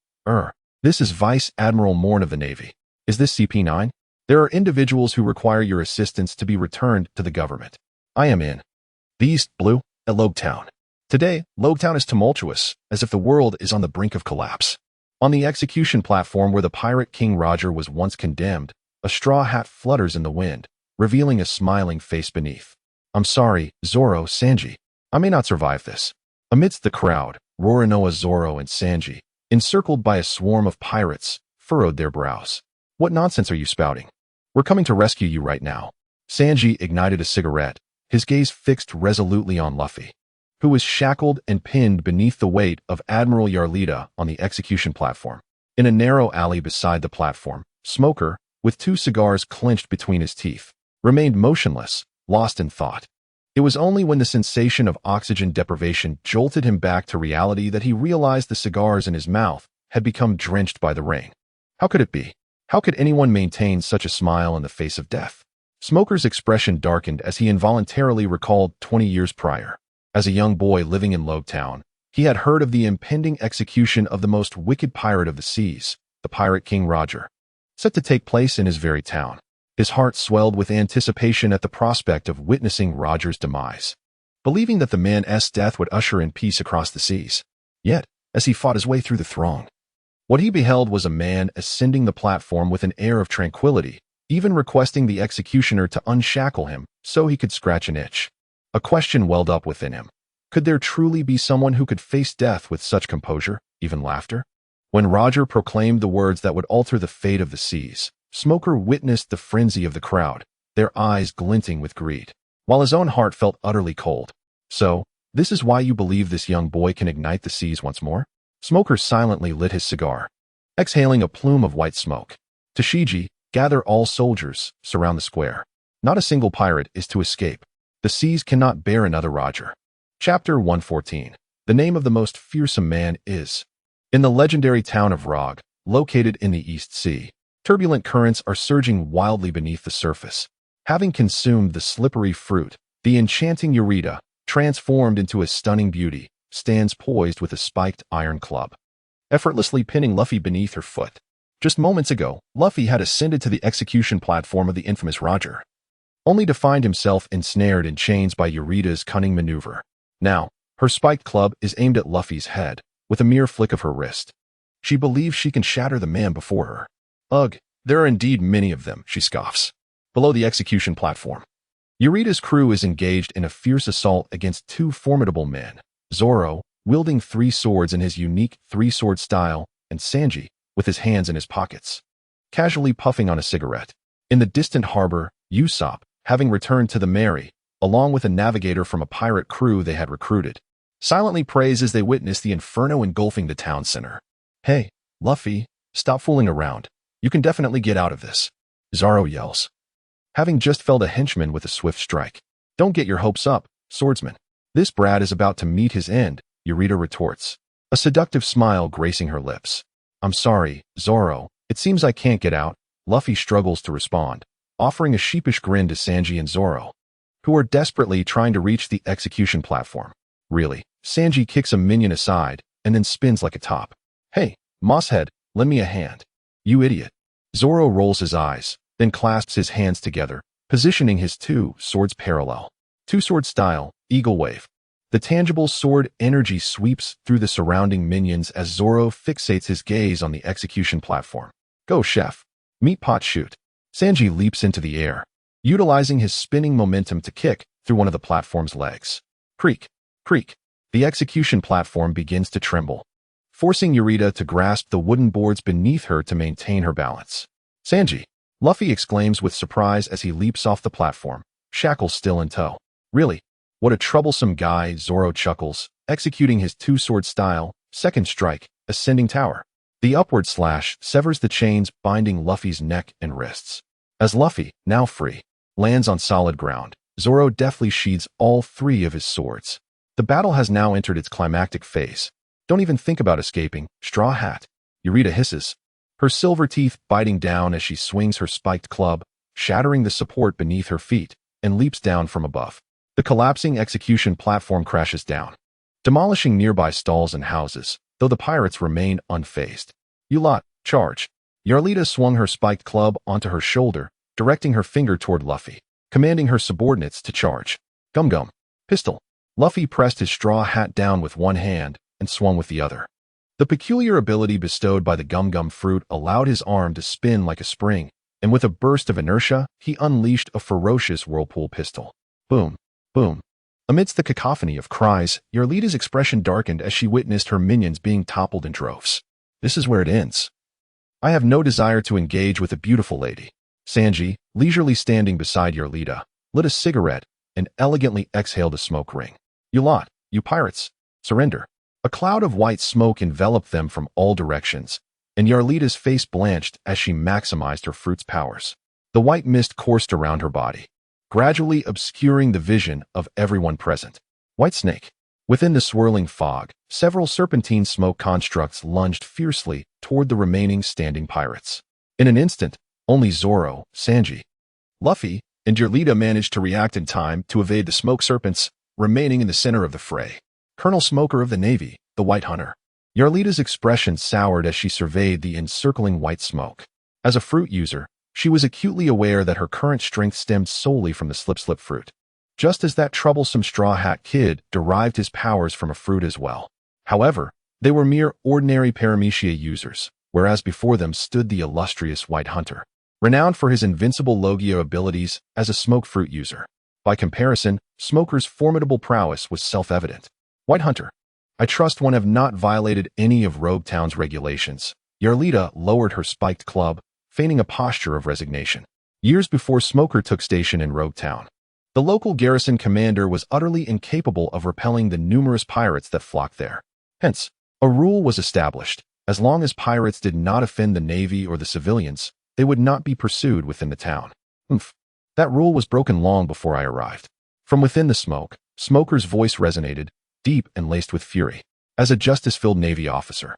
This is Vice Admiral Moen of the Navy. Is this CP9? There are individuals who require your assistance to be returned to the government. I am in the East Blue, at Logetown. Today, Logetown is tumultuous, as if the world is on the brink of collapse. On the execution platform where the pirate King Roger was once condemned, a straw hat flutters in the wind, revealing a smiling face beneath. I'm sorry, Zoro, Sanji. I may not survive this. Amidst the crowd, Roronoa, Zoro, and Sanji, encircled by a swarm of pirates, furrowed their brows. What nonsense are you spouting? We're coming to rescue you right now. Sanji ignited a cigarette, his gaze fixed resolutely on Luffy, who was shackled and pinned beneath the weight of Admiral Yarlita on the execution platform. In a narrow alley beside the platform, Smoker, with two cigars clenched between his teeth, remained motionless, lost in thought. It was only when the sensation of oxygen deprivation jolted him back to reality that he realized the cigars in his mouth had become drenched by the rain. How could it be? How could anyone maintain such a smile in the face of death? Smoker's expression darkened as he involuntarily recalled 20 years prior. As a young boy living in Logetown, he had heard of the impending execution of the most wicked pirate of the seas, the pirate King Roger, set to take place in his very town. His heart swelled with anticipation at the prospect of witnessing Roger's demise, believing that the man's death would usher in peace across the seas. Yet, as he fought his way through the throng, what he beheld was a man ascending the platform with an air of tranquility, even requesting the executioner to unshackle him so he could scratch an itch. A question welled up within him. Could there truly be someone who could face death with such composure, even laughter? When Roger proclaimed the words that would alter the fate of the seas, Smoker witnessed the frenzy of the crowd, their eyes glinting with greed, while his own heart felt utterly cold. So, this is why you believe this young boy can ignite the seas once more? Smoker silently lit his cigar, exhaling a plume of white smoke. Tashigi, gather all soldiers, surround the square. Not a single pirate is to escape. The seas cannot bear another Roger. Chapter 114. The name of the most fearsome man is. In the legendary town of Rog, located in the East Sea, turbulent currents are surging wildly beneath the surface. Having consumed the slippery fruit, the enchanting Eureka, transformed into a stunning beauty, stands poised with a spiked iron club, effortlessly pinning Luffy beneath her foot. Just moments ago, Luffy had ascended to the execution platform of the infamous Roger, only to find himself ensnared in chains by Eureka's cunning maneuver. Now, her spiked club is aimed at Luffy's head, with a mere flick of her wrist. She believes she can shatter the man before her. Ugh, there are indeed many of them, she scoffs. Below the execution platform, Eureka's crew is engaged in a fierce assault against two formidable men, Zoro, wielding three swords in his unique three-sword style, and Sanji, with his hands in his pockets, casually puffing on a cigarette. In the distant harbor, Usopp, having returned to the Mary, along with a navigator from a pirate crew they had recruited, silently prays as they witness the inferno engulfing the town center. Hey, Luffy, stop fooling around. You can definitely get out of this, Zoro yells, having just felled a henchman with a swift strike. Don't get your hopes up, swordsman. This brat is about to meet his end, Eureka retorts. a seductive smile gracing her lips. I'm sorry, Zoro, it seems I can't get out. Luffy struggles to respond, offering a sheepish grin to Sanji and Zoro, who are desperately trying to reach the execution platform. Really, Sanji kicks a minion aside and then spins like a top. Hey, Mosshead, lend me a hand. You idiot. Zoro rolls his eyes, then clasps his hands together, positioning his two swords parallel. Two-sword style, eagle wave. The tangible sword energy sweeps through the surrounding minions as Zoro fixates his gaze on the execution platform. Go, chef. Meat pot shoot. Sanji leaps into the air, utilizing his spinning momentum to kick through one of the platform's legs. Creak, creak. The execution platform begins to tremble, forcing Eureka to grasp the wooden boards beneath her to maintain her balance. Sanji, Luffy exclaims with surprise as he leaps off the platform, shackles still in tow. Really? What a troublesome guy, Zoro chuckles, executing his two-sword style, second strike, ascending tower. The upward slash severs the chains binding Luffy's neck and wrists. As Luffy, now free, lands on solid ground, Zoro deftly sheathes all three of his swords. The battle has now entered its climactic phase. Don't even think about escaping, Straw Hat. Eureka hisses, her silver teeth biting down as she swings her spiked club, shattering the support beneath her feet, and leaps down from above. The collapsing execution platform crashes down, demolishing nearby stalls and houses, though the pirates remain unfazed. You lot, charge. Yarlita swung her spiked club onto her shoulder, directing her finger toward Luffy, commanding her subordinates to charge. Gum Gum. Pistol. Luffy pressed his straw hat down with one hand and swung with the other. The peculiar ability bestowed by the Gum Gum fruit allowed his arm to spin like a spring, and with a burst of inertia, he unleashed a ferocious whirlpool pistol. Boom. Boom. Amidst the cacophony of cries, Yarlita's expression darkened as she witnessed her minions being toppled in droves. This is where it ends. I have no desire to engage with a beautiful lady. Sanji, leisurely standing beside Yarlita, lit a cigarette and elegantly exhaled a smoke ring. You lot, you pirates, surrender. A cloud of white smoke enveloped them from all directions, and Yarlita's face blanched as she maximized her fruit's powers. The white mist coursed around her body, gradually obscuring the vision of everyone present. White Snake. Within the swirling fog, several serpentine smoke constructs lunged fiercely toward the remaining standing pirates. In an instant, only Zoro, Sanji, Luffy, and Yarlita managed to react in time to evade the smoke serpents, remaining in the center of the fray. Colonel Smoker of the Navy, the White Hunter. Yarlita's expression soured as she surveyed the encircling white smoke. As a fruit user, she was acutely aware that her current strength stemmed solely from the slip fruit, just as that troublesome Straw Hat Kid derived his powers from a fruit as well. However, they were mere ordinary paramecia users, whereas before them stood the illustrious White Hunter, renowned for his invincible Logia abilities as a smoke fruit user. By comparison, Smoker's formidable prowess was self-evident. White Hunter. I trust one have not violated any of Rogue Town's regulations. Yarlita lowered her spiked club, feigning a posture of resignation. Years before Smoker took station in Rogue Town, the local garrison commander was utterly incapable of repelling the numerous pirates that flocked there. Hence, a rule was established. As long as pirates did not offend the Navy or the civilians, they would not be pursued within the town. That rule was broken long before I arrived. From within the smoke, Smoker's voice resonated, deep and laced with fury. As a justice-filled Navy officer,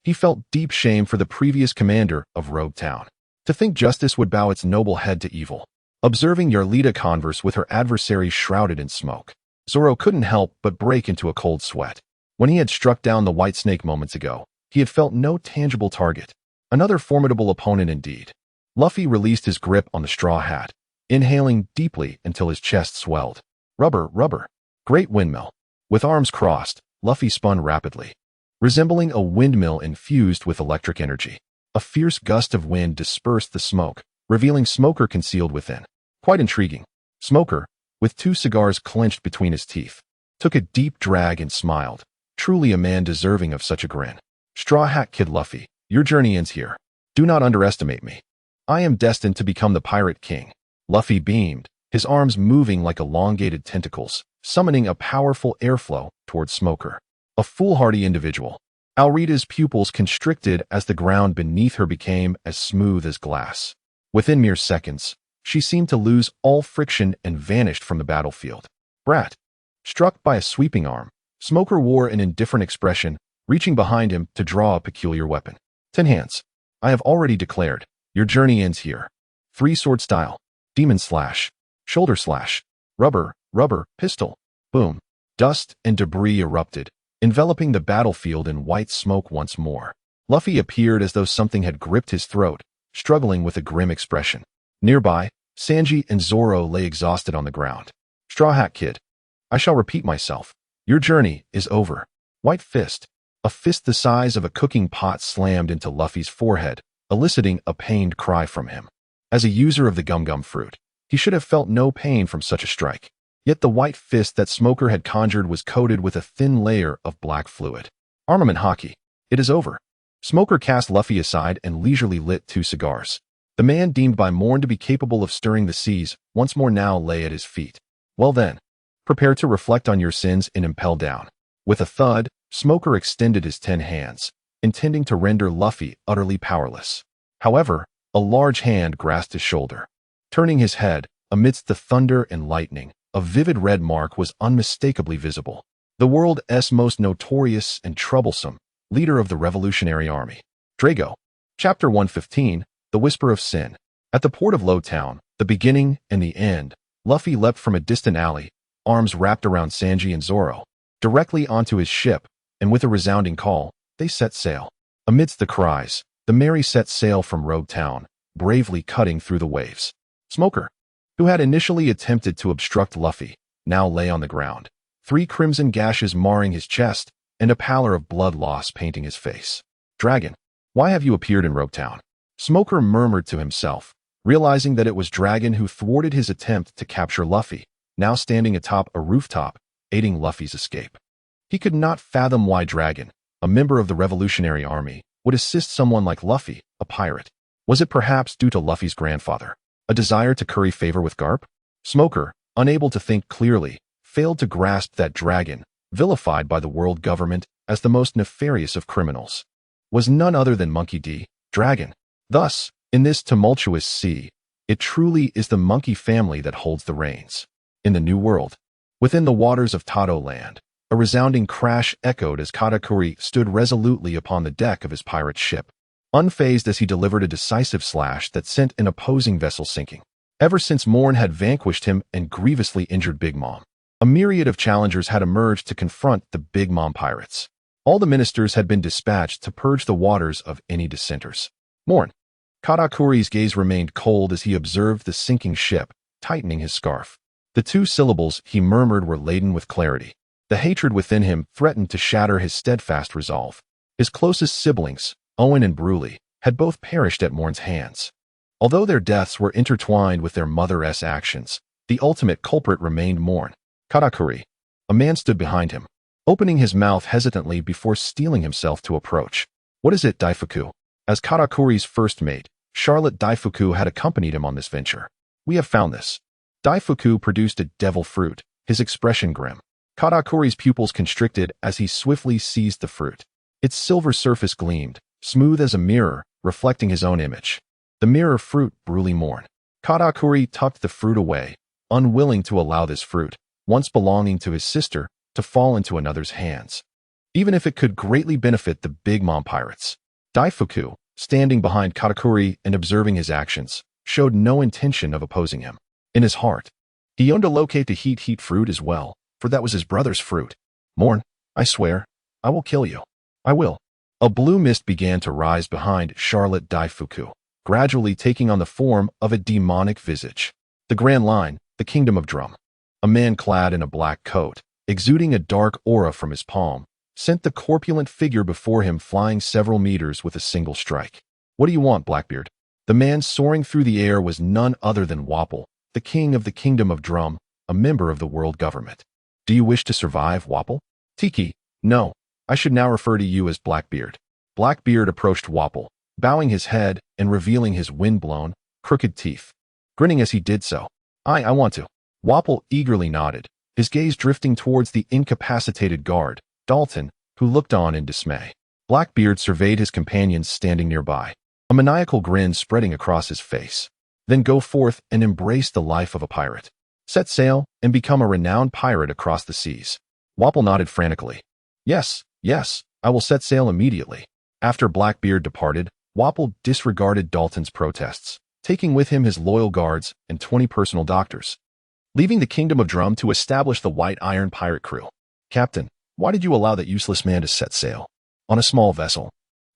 he felt deep shame for the previous commander of Rogue Town. To think justice would bow its noble head to evil. Observing Yarlita converse with her adversary shrouded in smoke, Zoro couldn't help but break into a cold sweat. When he had struck down the White Snake moments ago, he had felt no tangible target. Another formidable opponent indeed. Luffy released his grip on the straw hat, inhaling deeply until his chest swelled. Rubber, rubber. Great windmill. With arms crossed, Luffy spun rapidly, resembling a windmill infused with electric energy. A fierce gust of wind dispersed the smoke, revealing Smoker concealed within. Quite intriguing. Smoker, with two cigars clenched between his teeth, took a deep drag and smiled. Truly a man deserving of such a grin. Straw Hat Kid Luffy, your journey ends here. Do not underestimate me. I am destined to become the Pirate King. Luffy beamed, his arms moving like elongated tentacles, summoning a powerful airflow towards Smoker. A foolhardy individual. Alrita's pupils constricted as the ground beneath her became as smooth as glass. Within mere seconds, she seemed to lose all friction and vanished from the battlefield. Brat. Struck by a sweeping arm, Smoker wore an indifferent expression, reaching behind him to draw a peculiar weapon. 10 hands. I have already declared. Your journey ends here. 3 sword style. Demon slash. Shoulder slash. Rubber, pistol. Boom. Dust and debris erupted, enveloping the battlefield in white smoke once more. Luffy appeared as though something had gripped his throat, struggling with a grim expression. Nearby, Sanji and Zoro lay exhausted on the ground. Straw Hat Kid. I shall repeat myself. Your journey is over. White fist. A fist the size of a cooking pot slammed into Luffy's forehead, eliciting a pained cry from him. As a user of the gum-gum fruit, he should have felt no pain from such a strike. Yet the white fist that Smoker had conjured was coated with a thin layer of black fluid. Armament hockey. It is over. Smoker cast Luffy aside and leisurely lit 2 cigars. The man deemed by Moen to be capable of stirring the seas once more now lay at his feet. Well then, prepare to reflect on your sins and impel down. With a thud, Smoker extended his 10 hands, intending to render Luffy utterly powerless. However, a large hand grasped his shoulder. Turning his head, amidst the thunder and lightning, a vivid red mark was unmistakably visible. The world's most notorious and troublesome leader of the Revolutionary Army. Drago. Chapter 115, The Whisper of Sin. At the port of Lowtown, the beginning and the end, Luffy leapt from a distant alley, arms wrapped around Sanji and Zoro, directly onto his ship, and with a resounding call, they set sail. Amidst the cries, the Mary set sail from Rogue Town, bravely cutting through the waves. Smoker, who had initially attempted to obstruct Luffy, now lay on the ground, 3 crimson gashes marring his chest, and a pallor of blood loss painting his face. Dragon, why have you appeared in Rogue Town? Smoker murmured to himself, realizing that it was Dragon who thwarted his attempt to capture Luffy, now standing atop a rooftop, aiding Luffy's escape. He could not fathom why Dragon, a member of the Revolutionary Army, would assist someone like Luffy, a pirate. Was it perhaps due to Luffy's grandfather? A desire to curry favor with Garp? Smoker, unable to think clearly, failed to grasp that Dragon, vilified by the world government as the most nefarious of criminals, was none other than Monkey D. Dragon. Thus, in this tumultuous sea, it truly is the monkey family that holds the reins. In the New World, within the waters of Tado Land, a resounding crash echoed as Katakuri stood resolutely upon the deck of his pirate ship, unfazed as he delivered a decisive slash that sent an opposing vessel sinking. Ever since Moen had vanquished him and grievously injured Big Mom, a myriad of challengers had emerged to confront the Big Mom pirates. All the ministers had been dispatched to purge the waters of any dissenters. Moen. Katakuri's gaze remained cold as he observed the sinking ship, tightening his scarf. The 2 syllables he murmured were laden with clarity. The hatred within him threatened to shatter his steadfast resolve. His closest siblings, Owen and Bruley, had both perished at Moen's hands. Although their deaths were intertwined with their mother's actions, the ultimate culprit remained Moen. Katakuri. A man stood behind him, opening his mouth hesitantly before steeling himself to approach. What is it, Daifuku? As Katakuri's first mate, Charlotte Daifuku had accompanied him on this venture. We have found this. Daifuku produced a devil fruit, his expression grim. Katakuri's pupils constricted as he swiftly seized the fruit. Its silver surface gleamed, smooth as a mirror, reflecting his own image. The mirror fruit, Bruley Moen. Katakuri tucked the fruit away, unwilling to allow this fruit, once belonging to his sister, to fall into another's hands, even if it could greatly benefit the Big Mom pirates. Daifuku, standing behind Katakuri and observing his actions, showed no intention of opposing him. In his heart, he yearned to locate the heat fruit as well, for that was his brother's fruit. Moen, I swear, I will kill you. I will. A blue mist began to rise behind Charlotte Daifuku, gradually taking on the form of a demonic visage. The Grand Line, the Kingdom of Drum. A man clad in a black coat, exuding a dark aura from his palm, sent the corpulent figure before him flying several meters with a single strike. What do you want, Blackbeard? The man soaring through the air was none other than Wapple, the king of the Kingdom of Drum, a member of the world government. Do you wish to survive, Wapple? Tiki, no, I should now refer to you as Blackbeard. Blackbeard approached Wapple, bowing his head and revealing his wind-blown, crooked teeth. Grinning as he did so. I want to. Wapple eagerly nodded, his gaze drifting towards the incapacitated guard, Dalton, who looked on in dismay. Blackbeard surveyed his companions standing nearby, a maniacal grin spreading across his face. Then go forth and embrace the life of a pirate. Set sail and become a renowned pirate across the seas. Wapple nodded frantically. Yes, I will set sail immediately. After Blackbeard departed, Wapple disregarded Dalton's protests, taking with him his loyal guards and 20 personal doctors, leaving the Kingdom of Drum to establish the White Iron pirate crew. Captain, why did you allow that useless man to set sail on a small vessel?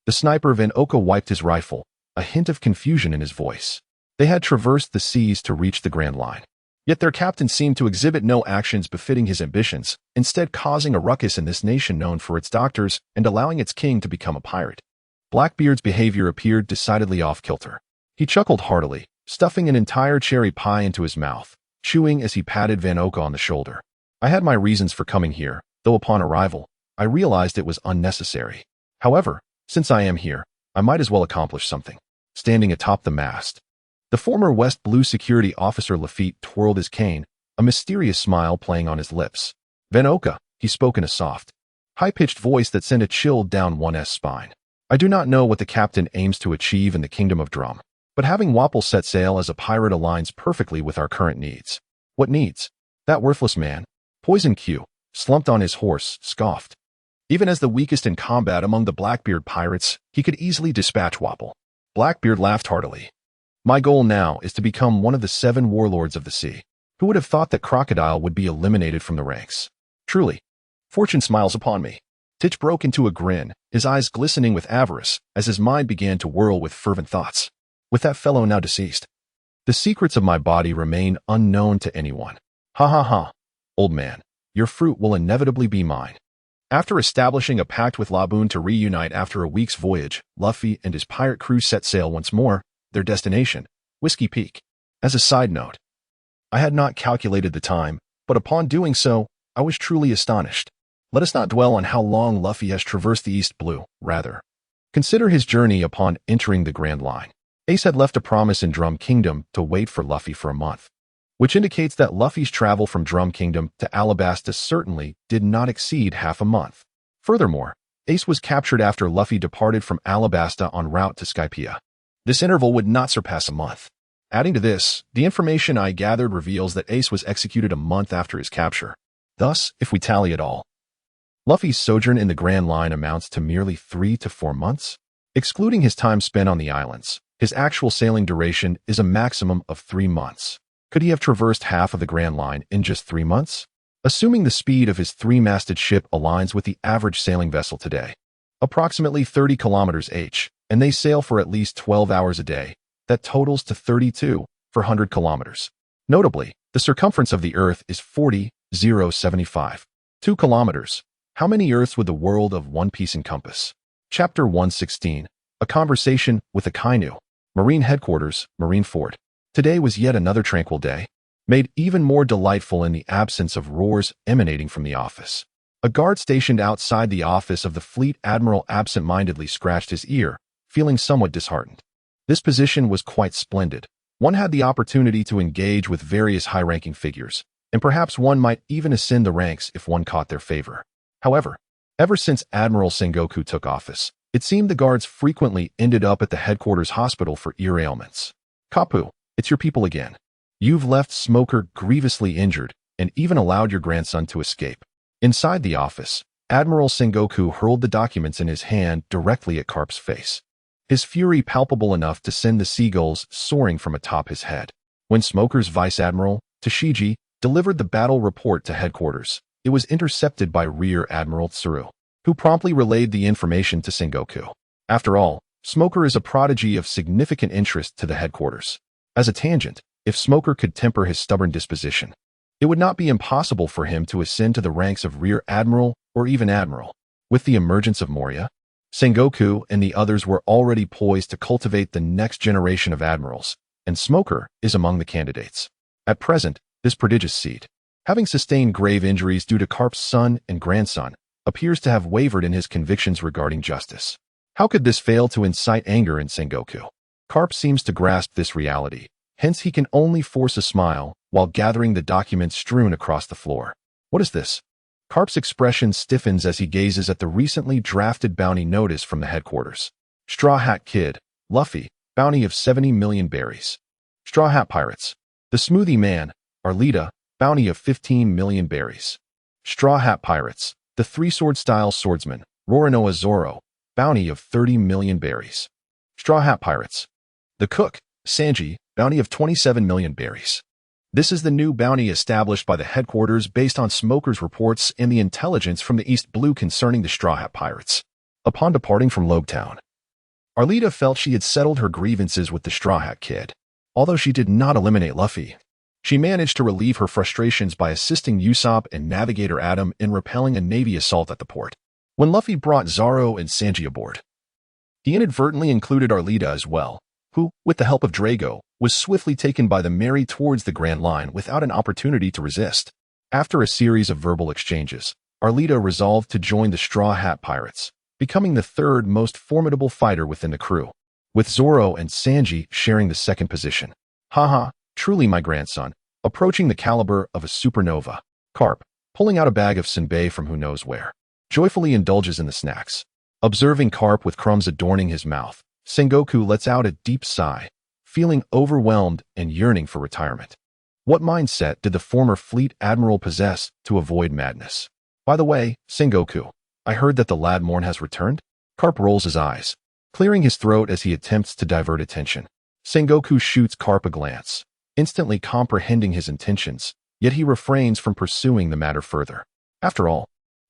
The sniper Van Oka wiped his rifle, a hint of confusion in his voice. They had traversed the seas to reach the Grand Line. Yet their captain seemed to exhibit no actions befitting his ambitions, instead causing a ruckus in this nation known for its doctors and allowing its king to become a pirate. Blackbeard's behavior appeared decidedly off-kilter. He chuckled heartily, stuffing an entire cherry pie into his mouth, chewing as he patted Van Oka on the shoulder. I had my reasons for coming here, though upon arrival, I realized it was unnecessary. However, since I am here, I might as well accomplish something. Standing atop the mast, the former West Blue security officer Lafitte twirled his cane, a mysterious smile playing on his lips. Van Oka, he spoke in a soft, high-pitched voice that sent a chill down one's spine. I do not know what the captain aims to achieve in the Kingdom of Drum, but having Wapple set sail as a pirate aligns perfectly with our current needs. What needs? That worthless man, Poison Q, slumped on his horse, scoffed. Even as the weakest in combat among the Blackbeard pirates, he could easily dispatch Wapple. Blackbeard laughed heartily. My goal now is to become one of the 7 warlords of the sea. Who would have thought that Crocodile would be eliminated from the ranks? Truly, fortune smiles upon me. Titch broke into a grin, his eyes glistening with avarice as his mind began to whirl with fervent thoughts. With that fellow now deceased, the secrets of my body remain unknown to anyone. Ha ha ha, old man, your fruit will inevitably be mine. After establishing a pact with Laboon to reunite after a week's voyage, Luffy and his pirate crew set sail once more, their destination, Whiskey Peak. As a side note, I had not calculated the time, but upon doing so, I was truly astonished. Let us not dwell on how long Luffy has traversed the East Blue, rather. Consider his journey upon entering the Grand Line. Ace had left a promise in Drum Kingdom to wait for Luffy for a month, which indicates that Luffy's travel from Drum Kingdom to Alabasta certainly did not exceed half a month. Furthermore, Ace was captured after Luffy departed from Alabasta en route to Skypiea. This interval would not surpass a month. Adding to this, the information I gathered reveals that Ace was executed a month after his capture. Thus, if we tally it all, Luffy's sojourn in the Grand Line amounts to merely 3 to 4 months. Excluding his time spent on the islands, his actual sailing duration is a maximum of 3 months. Could he have traversed half of the Grand Line in just 3 months? Assuming the speed of his 3-masted ship aligns with the average sailing vessel today, approximately 30 kilometers h, and they sail for at least 12 hours a day, that totals to 32 for 100 kilometers. Notably, the circumference of the Earth is 40,075. 2 kilometers. How many Earths would the world of One Piece encompass? Chapter 116. A conversation with Akainu. Marine Headquarters, Marineford. Today was yet another tranquil day, made even more delightful in the absence of roars emanating from the office. A guard stationed outside the office of the fleet admiral absent-mindedly scratched his ear, feeling somewhat disheartened. This position was quite splendid. One had the opportunity to engage with various high-ranking figures, and perhaps one might even ascend the ranks if one caught their favor. However, ever since Admiral Sengoku took office, it seemed the guards frequently ended up at the headquarters hospital for ear ailments. Kapu, it's your people again. You've left Smoker grievously injured and even allowed your grandson to escape. Inside the office, Admiral Sengoku hurled the documents in his hand directly at Carp's face, his fury palpable enough to send the seagulls soaring from atop his head. When Smoker's Vice Admiral, Tashiji, delivered the battle report to headquarters, it was intercepted by Rear Admiral Tsuru, who promptly relayed the information to Sengoku. After all, Smoker is a prodigy of significant interest to the headquarters. As a tangent, if Smoker could temper his stubborn disposition, it would not be impossible for him to ascend to the ranks of Rear Admiral or even Admiral. With the emergence of Moria, Sengoku and the others were already poised to cultivate the next generation of admirals, and Smoker is among the candidates. At present, this prodigious seed, having sustained grave injuries due to Carp's son and grandson, appears to have wavered in his convictions regarding justice. How could this fail to incite anger in Sengoku? Carp seems to grasp this reality, hence he can only force a smile while gathering the documents strewn across the floor. What is this? Carp's expression stiffens as he gazes at the recently drafted bounty notice from the headquarters. Straw Hat Kid, Luffy, bounty of 70 million berries. Straw Hat Pirates, the Smoothie Man, Arlita, bounty of 15 million berries. Straw Hat Pirates, the Three-Sword Style Swordsman, Roranoa Zoro, bounty of 30 million berries. Straw Hat Pirates. The Cook, Sanji, bounty of 27 million berries. This is the new bounty established by the headquarters based on smokers' reports and the intelligence from the East Blue concerning the Straw Hat Pirates. Upon departing from Lobetown, Arlita felt she had settled her grievances with the Straw Hat Kid. Although she did not eliminate Luffy, she managed to relieve her frustrations by assisting Usopp and Navigator Adam in repelling a Navy assault at the port. When Luffy brought Zoro and Sanji aboard, he inadvertently included Arlita as well, who, with the help of Drago, was swiftly taken by the Mary towards the Grand Line without an opportunity to resist. After a series of verbal exchanges, Arlita resolved to join the Straw Hat Pirates, becoming the third most formidable fighter within the crew, with Zoro and Sanji sharing the second position. Haha, truly my grandson, approaching the caliber of a supernova. Carp, pulling out a bag of senbei from who knows where, joyfully indulges in the snacks. Observing Carp with crumbs adorning his mouth, Sengoku lets out a deep sigh, feeling overwhelmed and yearning for retirement. What mindset did the former fleet admiral possess to avoid madness? By the way, Sengoku, I heard that the lad Moen has returned? Carp rolls his eyes, clearing his throat as he attempts to divert attention. Sengoku shoots Carp a glance, instantly comprehending his intentions, yet he refrains from pursuing the matter further. After all,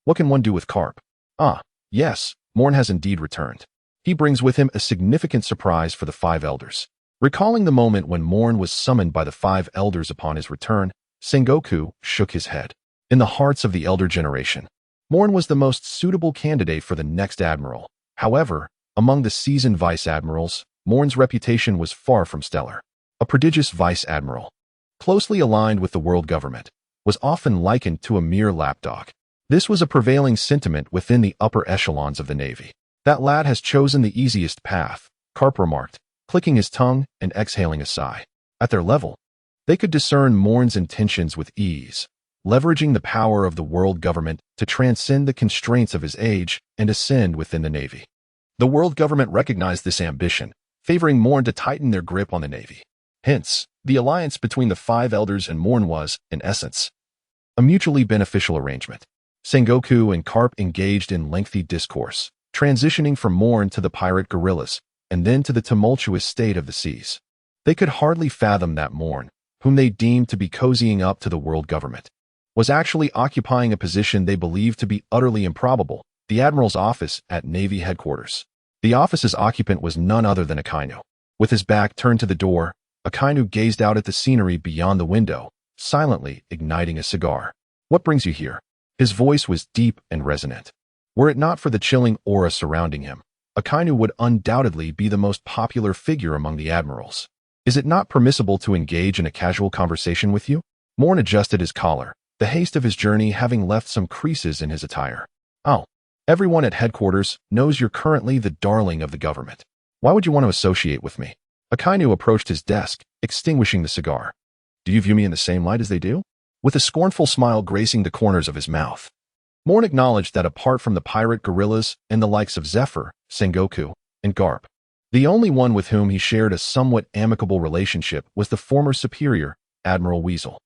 what can one do with Carp? Ah, yes, Moen has indeed returned. He brings with him a significant surprise for the five elders. Recalling the moment when Moen was summoned by the five elders upon his return, Sengoku shook his head. In the hearts of the elder generation, Moen was the most suitable candidate for the next admiral. However, among the seasoned vice-admirals, Moen's reputation was far from stellar. A prodigious vice-admiral, closely aligned with the world government, was often likened to a mere lapdog. This was a prevailing sentiment within the upper echelons of the Navy. That lad has chosen the easiest path, Carp remarked, clicking his tongue and exhaling a sigh. At their level, they could discern Moen's intentions with ease, leveraging the power of the world government to transcend the constraints of his age and ascend within the Navy. The world government recognized this ambition, favoring Moen to tighten their grip on the Navy. Hence, the alliance between the five elders and Moen was, in essence, a mutually beneficial arrangement. Sengoku and Carp engaged in lengthy discourse, transitioning from Moen to the pirate guerrillas, and then to the tumultuous state of the seas. They could hardly fathom that Moen, whom they deemed to be cozying up to the world government, was actually occupying a position they believed to be utterly improbable, the Admiral's office at Navy headquarters. The office's occupant was none other than Akainu. With his back turned to the door, Akainu gazed out at the scenery beyond the window, silently igniting a cigar. What brings you here? His voice was deep and resonant. Were it not for the chilling aura surrounding him, Akainu would undoubtedly be the most popular figure among the admirals. Is it not permissible to engage in a casual conversation with you? Moen adjusted his collar, the haste of his journey having left some creases in his attire. Oh, everyone at headquarters knows you're currently the darling of the government. Why would you want to associate with me? Akainu approached his desk, extinguishing the cigar. Do you view me in the same light as they do? With a scornful smile gracing the corners of his mouth, Moen acknowledged that apart from the pirate guerrillas and the likes of Zephyr, Sengoku, and Garp, the only one with whom he shared a somewhat amicable relationship was the former superior, Admiral Weasel.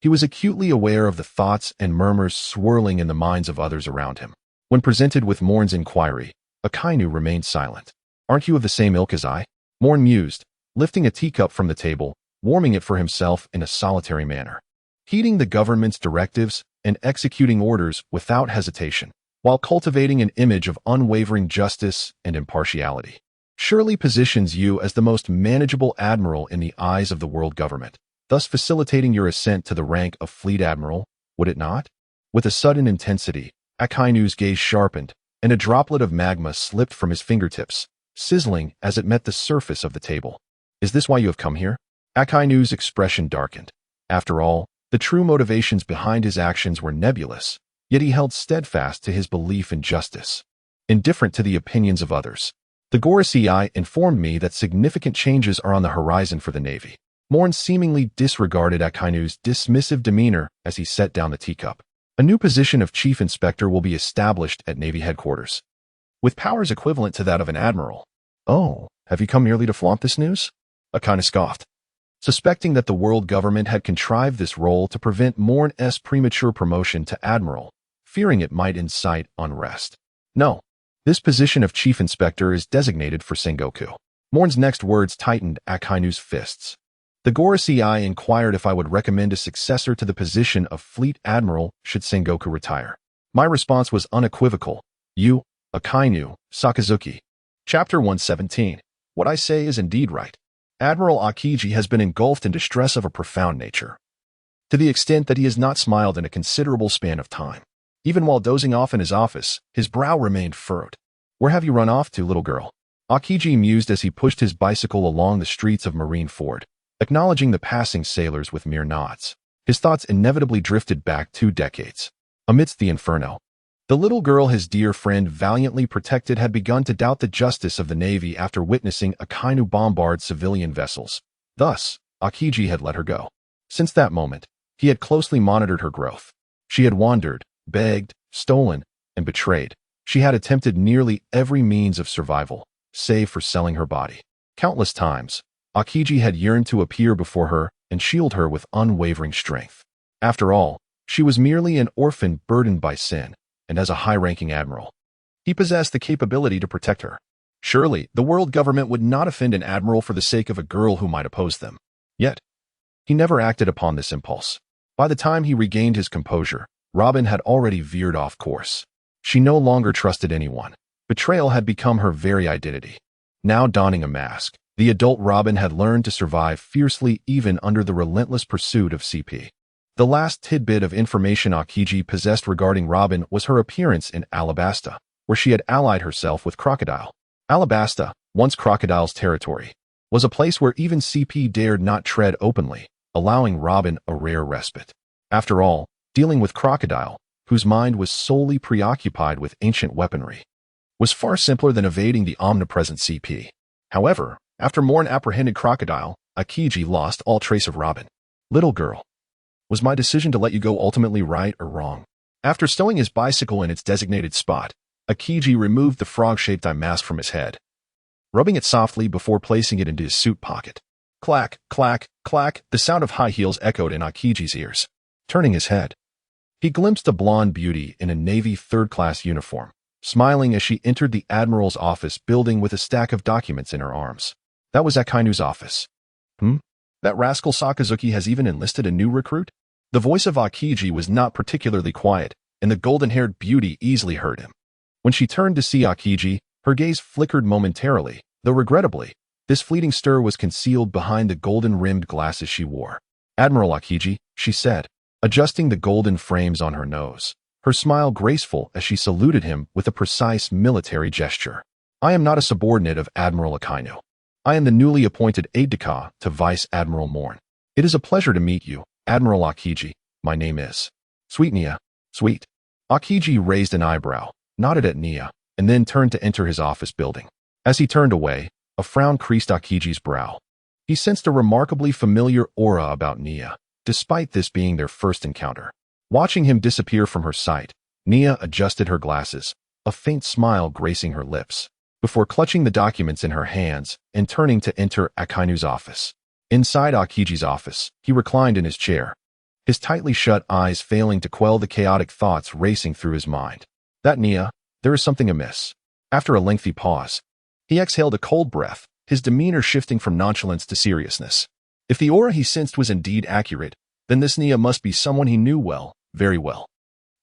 He was acutely aware of the thoughts and murmurs swirling in the minds of others around him. When presented with Moen's inquiry, Akainu remained silent. Aren't you of the same ilk as I? Moen mused, lifting a teacup from the table, warming it for himself in a solitary manner. Heeding the government's directives and executing orders without hesitation, while cultivating an image of unwavering justice and impartiality, surely positions you as the most manageable admiral in the eyes of the world government, thus facilitating your ascent to the rank of fleet admiral, would it not? With a sudden intensity, Akainu's gaze sharpened, and a droplet of magma slipped from his fingertips, sizzling as it met the surface of the table. Is this why you have come here? Akainu's expression darkened. After all, the true motivations behind his actions were nebulous, yet he held steadfast to his belief in justice. Indifferent to the opinions of others, the Gorosei informed me that significant changes are on the horizon for the Navy. Moen seemingly disregarded Akainu's dismissive demeanor as he set down the teacup. A new position of chief inspector will be established at Navy headquarters, with powers equivalent to that of an admiral. Oh, have you come merely to flaunt this news? Akainu scoffed, suspecting that the world government had contrived this role to prevent Moen's premature promotion to admiral, fearing it might incite unrest. No, This position of chief inspector is designated for Sengoku. Moen's next words tightened Akainu's fists. The Gorosei Eye inquired if I would recommend a successor to the position of fleet admiral should Sengoku retire. My response was unequivocal. You, Akainu, Sakazuki. Chapter 117. What I say is indeed right. Admiral Akiji has been engulfed in distress of a profound nature, to the extent that he has not smiled in a considerable span of time. Even while dozing off in his office, his brow remained furrowed. Where have you run off to, little girl? Akiji mused as he pushed his bicycle along the streets of Marineford, acknowledging the passing sailors with mere nods. His thoughts inevitably drifted back 2 decades. Amidst the inferno, the little girl his dear friend valiantly protected had begun to doubt the justice of the Navy after witnessing Akainu bombard civilian vessels. Thus, Akiji had let her go. Since that moment, he had closely monitored her growth. She had wandered, begged, stolen, and betrayed. She had attempted nearly every means of survival, save for selling her body. Countless times, Akiji had yearned to appear before her and shield her with unwavering strength. After all, she was merely an orphan burdened by sin, and as a high-ranking admiral, he possessed the capability to protect her. Surely, the world government would not offend an admiral for the sake of a girl who might oppose them. Yet, he never acted upon this impulse. By the time he regained his composure, Robin had already veered off course. She no longer trusted anyone. Betrayal had become her very identity. Now donning a mask, the adult Robin had learned to survive fiercely even under the relentless pursuit of CP. The last tidbit of information Akiji possessed regarding Robin was her appearance in Alabasta, where she had allied herself with Crocodile. Alabasta, once Crocodile's territory, was a place where even CP dared not tread openly, allowing Robin a rare respite. After all, dealing with Crocodile, whose mind was solely preoccupied with ancient weaponry, was far simpler than evading the omnipresent CP. However, after Moen apprehended Crocodile, Akiji lost all trace of Robin. Little girl, was my decision to let you go ultimately right or wrong? After stowing his bicycle in its designated spot, Akiji removed the frog-shaped eye mask from his head, rubbing it softly before placing it into his suit pocket. Clack, clack, clack, the sound of high heels echoed in Akiji's ears. Turning his head, he glimpsed a blonde beauty in a Navy third-class uniform, smiling as she entered the Admiral's office building with a stack of documents in her arms. That was Akainu's office. That rascal Sakazuki has even enlisted a new recruit? The voice of Akiji was not particularly quiet, and the golden-haired beauty easily heard him. When she turned to see Akiji, her gaze flickered momentarily, though regrettably, this fleeting stir was concealed behind the golden-rimmed glasses she wore. Admiral Akiji, she said, adjusting the golden frames on her nose, her smile graceful as she saluted him with a precise military gesture. I am not a subordinate of Admiral Akainu. I am the newly appointed aide-de-camp to Vice Admiral Moen. It is a pleasure to meet you, Admiral Akiji. My name is Sweet Nia. Sweet. Akiji raised an eyebrow, nodded at Nia, and then turned to enter his office building. As he turned away, a frown creased Akiji's brow. He sensed a remarkably familiar aura about Nia, despite this being their first encounter. Watching him disappear from her sight, Nia adjusted her glasses, a faint smile gracing her lips, before clutching the documents in her hands and turning to enter Akainu's office. Inside Akiji's office, he reclined in his chair, his tightly shut eyes failing to quell the chaotic thoughts racing through his mind. That Nia, there is something amiss. After a lengthy pause, he exhaled a cold breath, his demeanor shifting from nonchalance to seriousness. If the aura he sensed was indeed accurate, then this Nia must be someone he knew well, very well.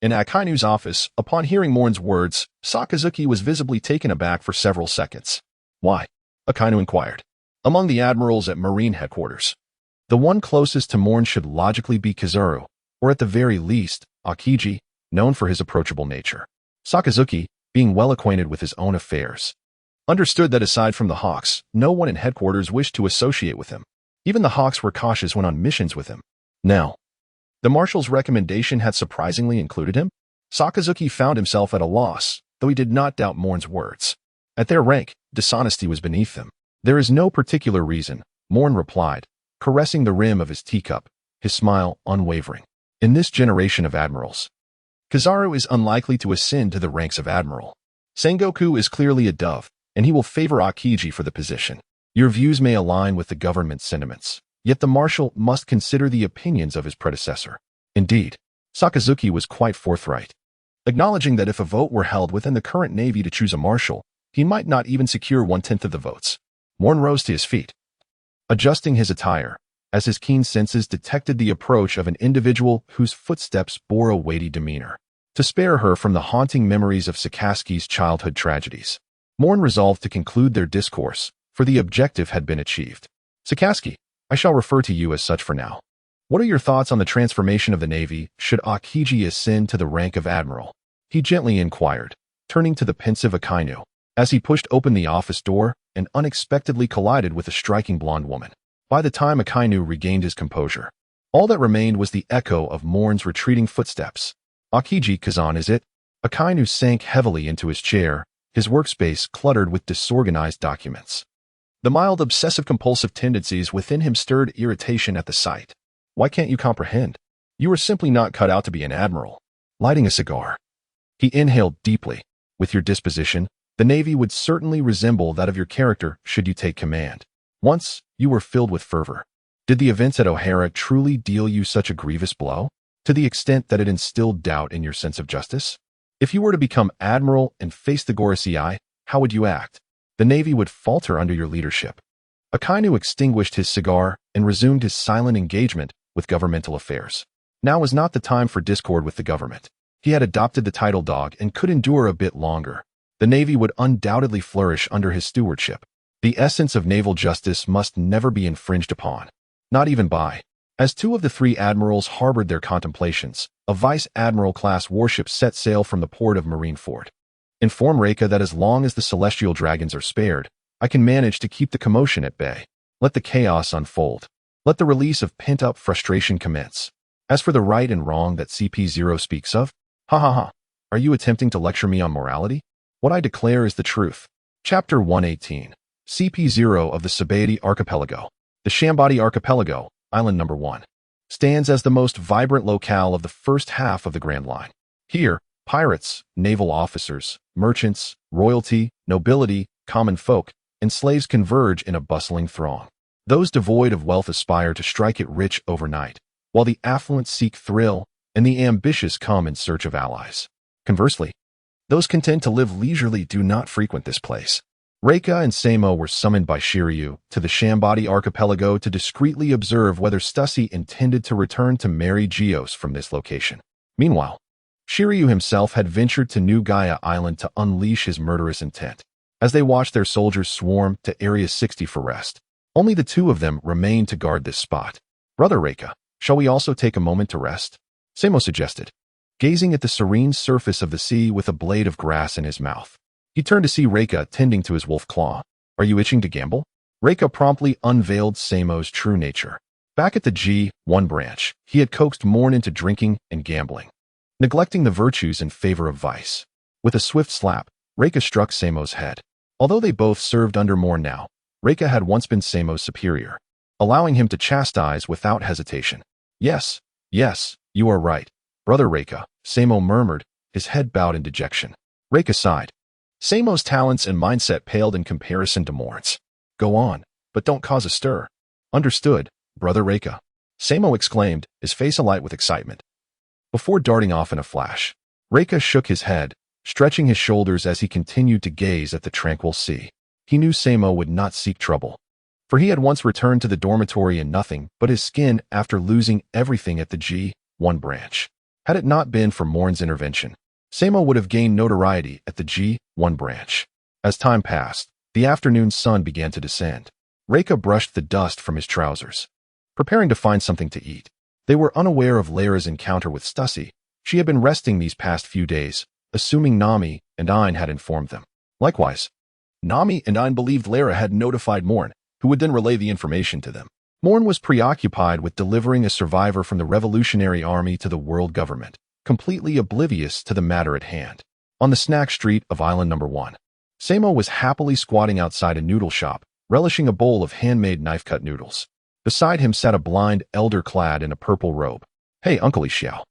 In Akainu's office, upon hearing Moen's words, Sakazuki was visibly taken aback for several seconds. Why? Akainu inquired. Among the admirals at Marine headquarters, the one closest to Moen should logically be Kizaru, or at the very least, Akiji, known for his approachable nature. Sakazuki, being well acquainted with his own affairs, understood that aside from the Hawks, no one in headquarters wished to associate with him. Even the Hawks were cautious when on missions with him. Now, the Marshal's recommendation had surprisingly included him. Sakazuki found himself at a loss, though he did not doubt Moen's words. At their rank, dishonesty was beneath them. There is no particular reason, Moen replied, caressing the rim of his teacup, his smile unwavering. In this generation of admirals, Kizaru is unlikely to ascend to the ranks of admiral. Sengoku is clearly a dove, and he will favor Akiji for the position. Your views may align with the government's sentiments, yet the Marshal must consider the opinions of his predecessor. Indeed, Sakazuki was quite forthright. acknowledging that if a vote were held within the current Navy to choose a marshal, he might not even secure 1/10 of the votes. Moen rose to his feet, adjusting his attire, as his keen senses detected the approach of an individual whose footsteps bore a weighty demeanor. To spare her from the haunting memories of Sakaski's childhood tragedies, Moen resolved to conclude their discourse, for the objective had been achieved. Sakaski, I shall refer to you as such for now. What are your thoughts on the transformation of the Navy should Akiji ascend to the rank of admiral? He gently inquired, turning to the pensive Akainu, as he pushed open the office door and unexpectedly collided with a striking blonde woman. By the time Akainu regained his composure, all that remained was the echo of Moen's retreating footsteps. Akiji-kazan, is it? Akainu sank heavily into his chair, his workspace cluttered with disorganized documents. The mild obsessive-compulsive tendencies within him stirred irritation at the sight. Why can't you comprehend? You are simply not cut out to be an admiral. Lighting a cigar, he inhaled deeply. With your disposition, the Navy would certainly resemble that of your character should you take command. Once, you were filled with fervor. Did the events at O'Hara truly deal you such a grievous blow, to the extent that it instilled doubt in your sense of justice? If you were to become admiral and face the Gorosei, how would you act? The Navy would falter under your leadership. Akainu extinguished his cigar and resumed his silent engagement with governmental affairs. Now was not the time for discord with the government. He had adopted the title dog and could endure a bit longer. The Navy would undoubtedly flourish under his stewardship. The essence of naval justice must never be infringed upon, not even by. As two of the three admirals harbored their contemplations, a vice admiral-class warship set sail from the port of Marineford. Inform Reika that as long as the celestial dragons are spared, I can manage to keep the commotion at bay. Let the chaos unfold. Let the release of pent-up frustration commence. As for the right and wrong that CP0 speaks of, are you attempting to lecture me on morality? What I declare is the truth. Chapter 118. CP0 of the Sabaody Archipelago. The Shambadi Archipelago, Island Number 1, stands as the most vibrant locale of the first half of the Grand Line. Here, pirates, naval officers, merchants, royalty, nobility, common folk, and slaves converge in a bustling throng. Those devoid of wealth aspire to strike it rich overnight, while the affluent seek thrill, and the ambitious come in search of allies. Conversely, those content to live leisurely do not frequent this place. Reika and Seimo were summoned by Jiuyue to the Shambadi Archipelago to discreetly observe whether Stussy intended to return to Mary Geos from this location. Meanwhile, Jiuyue himself had ventured to New Gaia Island to unleash his murderous intent. As they watched their soldiers swarm to Area 60 for rest, only the two of them remained to guard this spot. Brother Reika, shall we also take a moment to rest? Seimo suggested, gazing at the serene surface of the sea with a blade of grass in his mouth. He turned to see Reika tending to his wolf claw. Are you itching to gamble? Reika promptly unveiled Seimo's true nature. Back at the G1 branch, he had coaxed Moen into drinking and gambling, neglecting the virtues in favor of vice. With a swift slap, Reika struck Seimo's head. Although they both served under Moen now, Reika had once been Seimo's superior, allowing him to chastise without hesitation. Yes, you are right, Brother Reika, Seimo murmured, his head bowed in dejection. Reika sighed. Seimo's talents and mindset paled in comparison to Moen's. Go on, but don't cause a stir. Understood, Brother Reika, Seimo exclaimed, his face alight with excitement. Before darting off in a flash, Reika shook his head, stretching his shoulders as he continued to gaze at the tranquil sea. He knew Seimo would not seek trouble, for he had once returned to the dormitory in nothing but his skin after losing everything at the G1 branch. Had it not been for Moen's intervention, Seimo would have gained notoriety at the G1 branch. As time passed, the afternoon sun began to descend. Reika brushed the dust from his trousers, preparing to find something to eat. They were unaware of Lyra's encounter with Stussy. She had been resting these past few days, assuming Nami and Ein had informed them. Likewise, Nami and Ein believed Lyra had notified Moen, who would then relay the information to them. Moen was preoccupied with delivering a survivor from the Revolutionary Army to the world government, completely oblivious to the matter at hand. On the snack street of Island Number 1, Seimo was happily squatting outside a noodle shop, relishing a bowl of handmade knife-cut noodles. Beside him sat a blind elder clad in a purple robe. Hey, Uncle Xiao.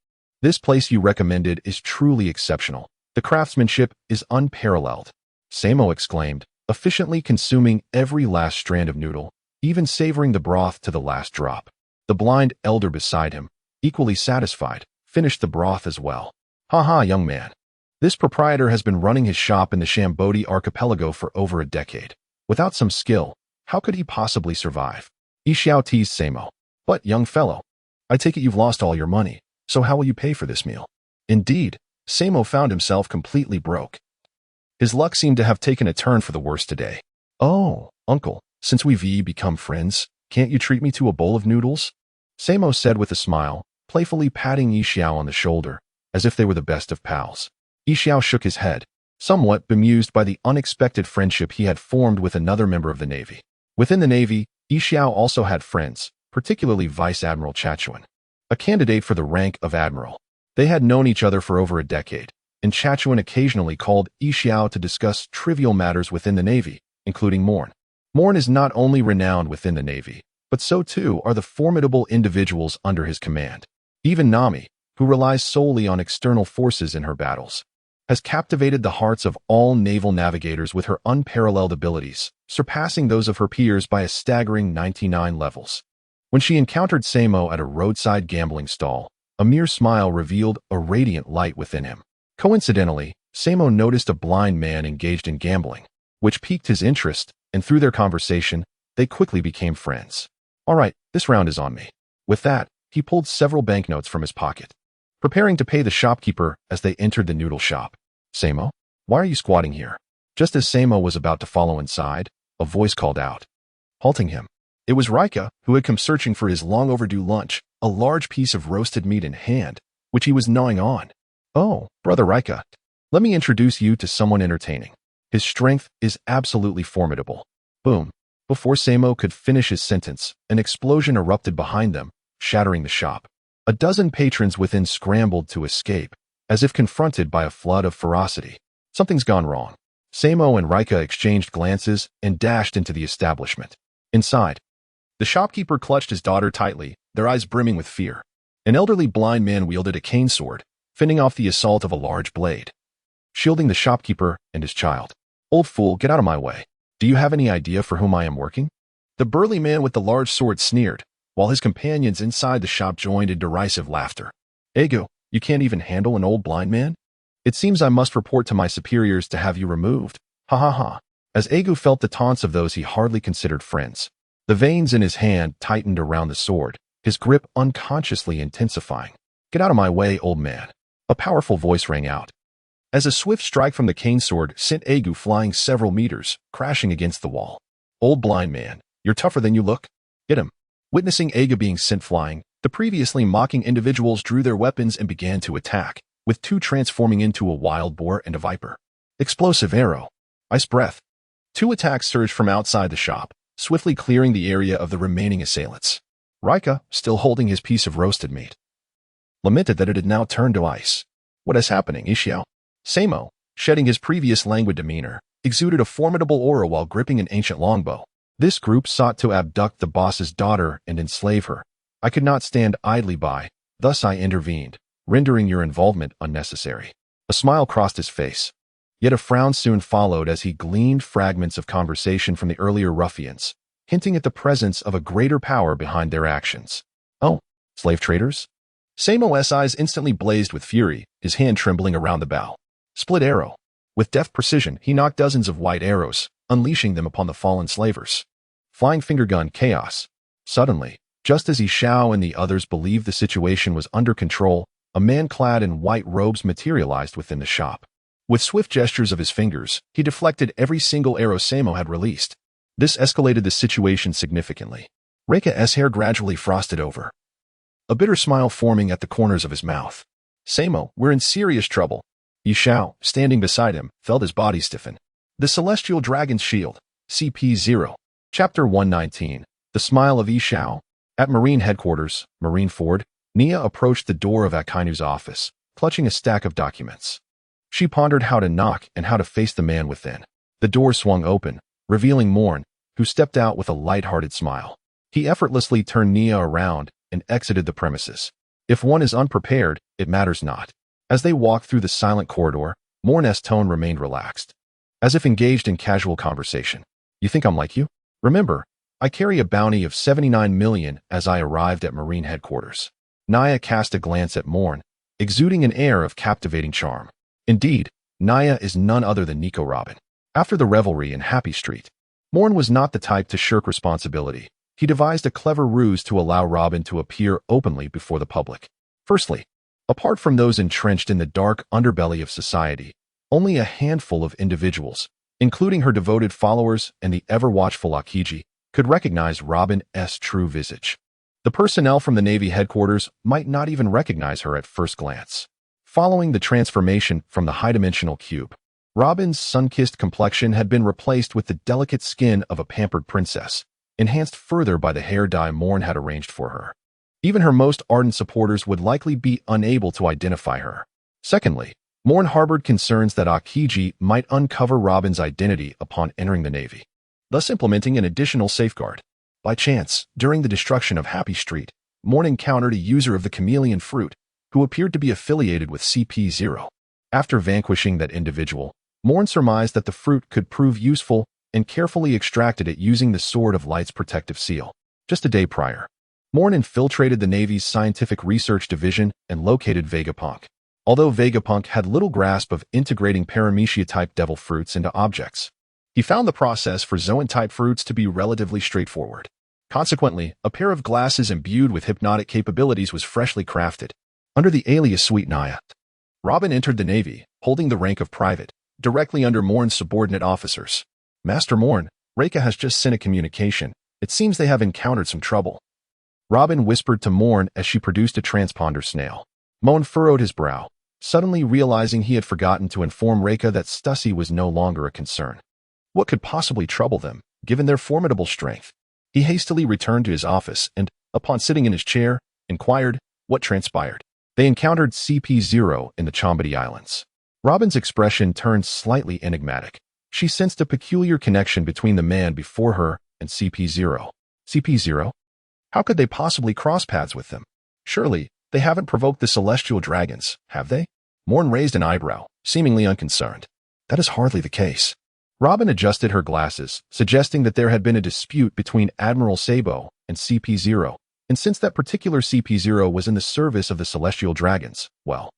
This place you recommended is truly exceptional. The craftsmanship is unparalleled, Seimo exclaimed, efficiently consuming every last strand of noodle, even savoring the broth to the last drop. The blind elder beside him, equally satisfied, finished the broth as well. Ha ha, young man. This proprietor has been running his shop in the Shambodi archipelago for over a decade. Without some skill, how could he possibly survive? Yixiao teased Samo. But, young fellow, I take it you've lost all your money, so how will you pay for this meal? Indeed, Samo found himself completely broke. His luck seemed to have taken a turn for the worse today. Oh, uncle, since we've become friends, can't you treat me to a bowl of noodles? Samo said with a smile, playfully patting Yixiao on the shoulder, as if they were the best of pals. Yixiao shook his head, somewhat bemused by the unexpected friendship he had formed with another member of the Navy. Within the Navy, Yixiao also had friends, particularly Vice Admiral Chachuan, a candidate for the rank of Admiral. They had known each other for over a decade, and Chachuan occasionally called Yixiao to discuss trivial matters within the Navy, including Moen. Moen is not only renowned within the Navy, but so too are the formidable individuals under his command. Even Nami, who relies solely on external forces in her battles, has captivated the hearts of all naval navigators with her unparalleled abilities, surpassing those of her peers by a staggering 99 levels. When she encountered Samo at a roadside gambling stall, a mere smile revealed a radiant light within him. Coincidentally, Samo noticed a blind man engaged in gambling, which piqued his interest, and through their conversation, they quickly became friends. All right, this round is on me. With that, he pulled several banknotes from his pocket, preparing to pay the shopkeeper as they entered the noodle shop. Samo, why are you squatting here? Just as Samo was about to follow inside, a voice called out, halting him. It was Rika, who had come searching for his long-overdue lunch, a large piece of roasted meat in hand, which he was gnawing on. Oh, brother Rika, let me introduce you to someone entertaining. His strength is absolutely formidable. Boom. Before Samo could finish his sentence, an explosion erupted behind them, shattering the shop. A dozen patrons within scrambled to escape, as if confronted by a flood of ferocity. Something's gone wrong. Samo and Rika exchanged glances and dashed into the establishment. Inside, the shopkeeper clutched his daughter tightly, their eyes brimming with fear. An elderly blind man wielded a cane sword, fending off the assault of a large blade, shielding the shopkeeper and his child. Old fool, get out of my way. Do you have any idea for whom I am working? The burly man with the large sword sneered, while his companions inside the shop joined in derisive laughter. Ego, you can't even handle an old blind man? It seems I must report to my superiors to have you removed. Ha ha ha. As Egu felt the taunts of those he hardly considered friends, the veins in his hand tightened around the sword, his grip unconsciously intensifying. Get out of my way, old man. A powerful voice rang out, as a swift strike from the cane sword sent Egu flying several meters, crashing against the wall. Old blind man, you're tougher than you look. Get him. Witnessing Egu being sent flying, the previously mocking individuals drew their weapons and began to attack, with two transforming into a wild boar and a viper. Explosive arrow. Ice breath. Two attacks surged from outside the shop, swiftly clearing the area of the remaining assailants. Rika, still holding his piece of roasted meat, lamented that it had now turned to ice. What is happening, Yixiao? Samo, shedding his previous languid demeanor, exuded a formidable aura while gripping an ancient longbow. This group sought to abduct the boss's daughter and enslave her. I could not stand idly by, thus I intervened, rendering your involvement unnecessary. A smile crossed his face, yet a frown soon followed as he gleaned fragments of conversation from the earlier ruffians, hinting at the presence of a greater power behind their actions. Oh, slave traders? Samo's eyes instantly blazed with fury, his hand trembling around the bow. Split arrow. With deft precision, he knocked dozens of white arrows, unleashing them upon the fallen slavers. Flying finger gun chaos. Suddenly, just as Yixiao and the others believed the situation was under control, a man clad in white robes materialized within the shop. With swift gestures of his fingers, he deflected every single arrow Samo had released. This escalated the situation significantly. Rika's hair gradually frosted over, a bitter smile forming at the corners of his mouth. Samo, we're in serious trouble. Yixiao, standing beside him, felt his body stiffen. The Celestial Dragon's Shield, CP0. Chapter 119. The Smile of Yixiao. At Marine Headquarters, Marineford, Nia approached the door of Akainu's office, clutching a stack of documents. She pondered how to knock and how to face the man within. The door swung open, revealing Moen, who stepped out with a light-hearted smile. He effortlessly turned Nia around and exited the premises. If one is unprepared, it matters not. As they walked through the silent corridor, Moen's tone remained relaxed, as if engaged in casual conversation. You think I'm like you? Remember, I carry a bounty of 79 million as I arrived at Marine Headquarters. Nia cast a glance at Moen, exuding an air of captivating charm. Indeed, Naya is none other than Nico Robin. After the revelry in Happy Street, Moen was not the type to shirk responsibility. He devised a clever ruse to allow Robin to appear openly before the public. Firstly, apart from those entrenched in the dark underbelly of society, only a handful of individuals, including her devoted followers and the ever-watchful Akiji, could recognize Robin's true visage. The personnel from the Navy headquarters might not even recognize her at first glance. Following the transformation from the high-dimensional cube, Robin's sun-kissed complexion had been replaced with the delicate skin of a pampered princess, enhanced further by the hair dye Moen had arranged for her. Even her most ardent supporters would likely be unable to identify her. Secondly, Moen harbored concerns that Akiji might uncover Robin's identity upon entering the Navy, thus implementing an additional safeguard. By chance, during the destruction of Happy Street, Moen encountered a user of the chameleon fruit who appeared to be affiliated with CP0. After vanquishing that individual, Moen surmised that the fruit could prove useful and carefully extracted it using the Sword of Light's protective seal. Just a day prior, Moen infiltrated the Navy's Scientific Research Division and located Vegapunk. Although Vegapunk had little grasp of integrating Paramecia-type devil fruits into objects, he found the process for Zoan-type fruits to be relatively straightforward. Consequently, a pair of glasses imbued with hypnotic capabilities was freshly crafted. Under the alias Sweet Naya, Robin entered the Navy, holding the rank of private, directly under Moen's subordinate officers. Master Moen, Reika has just sent a communication. It seems they have encountered some trouble. Robin whispered to Moen as she produced a transponder snail. Moen furrowed his brow, suddenly realizing he had forgotten to inform Reika that Stussy was no longer a concern. What could possibly trouble them, given their formidable strength? He hastily returned to his office and, upon sitting in his chair, inquired what transpired. They encountered CP0 in the Chambadi Islands. Robin's expression turned slightly enigmatic. She sensed a peculiar connection between the man before her and CP0. CP0? How could they possibly cross paths with them? Surely, they haven't provoked the celestial dragons, have they? Moen raised an eyebrow, seemingly unconcerned. That is hardly the case. Robin adjusted her glasses, suggesting that there had been a dispute between Admiral Sabo and CP0, and since that particular CP0 was in the service of the celestial dragons, well,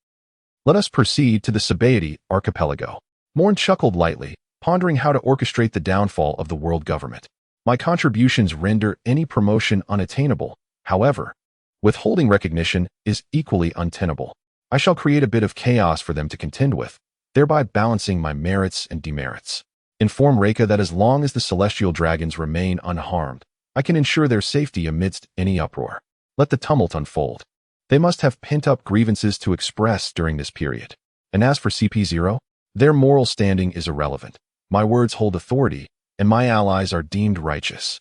let us proceed to the Sabaody archipelago. Moen chuckled lightly, pondering how to orchestrate the downfall of the world government. My contributions render any promotion unattainable. However, withholding recognition is equally untenable. I shall create a bit of chaos for them to contend with, thereby balancing my merits and demerits. Inform Reika that as long as the celestial dragons remain unharmed, I can ensure their safety amidst any uproar. Let the tumult unfold. They must have pent-up grievances to express during this period. And as for CP0, their moral standing is irrelevant. My words hold authority, and my allies are deemed righteous.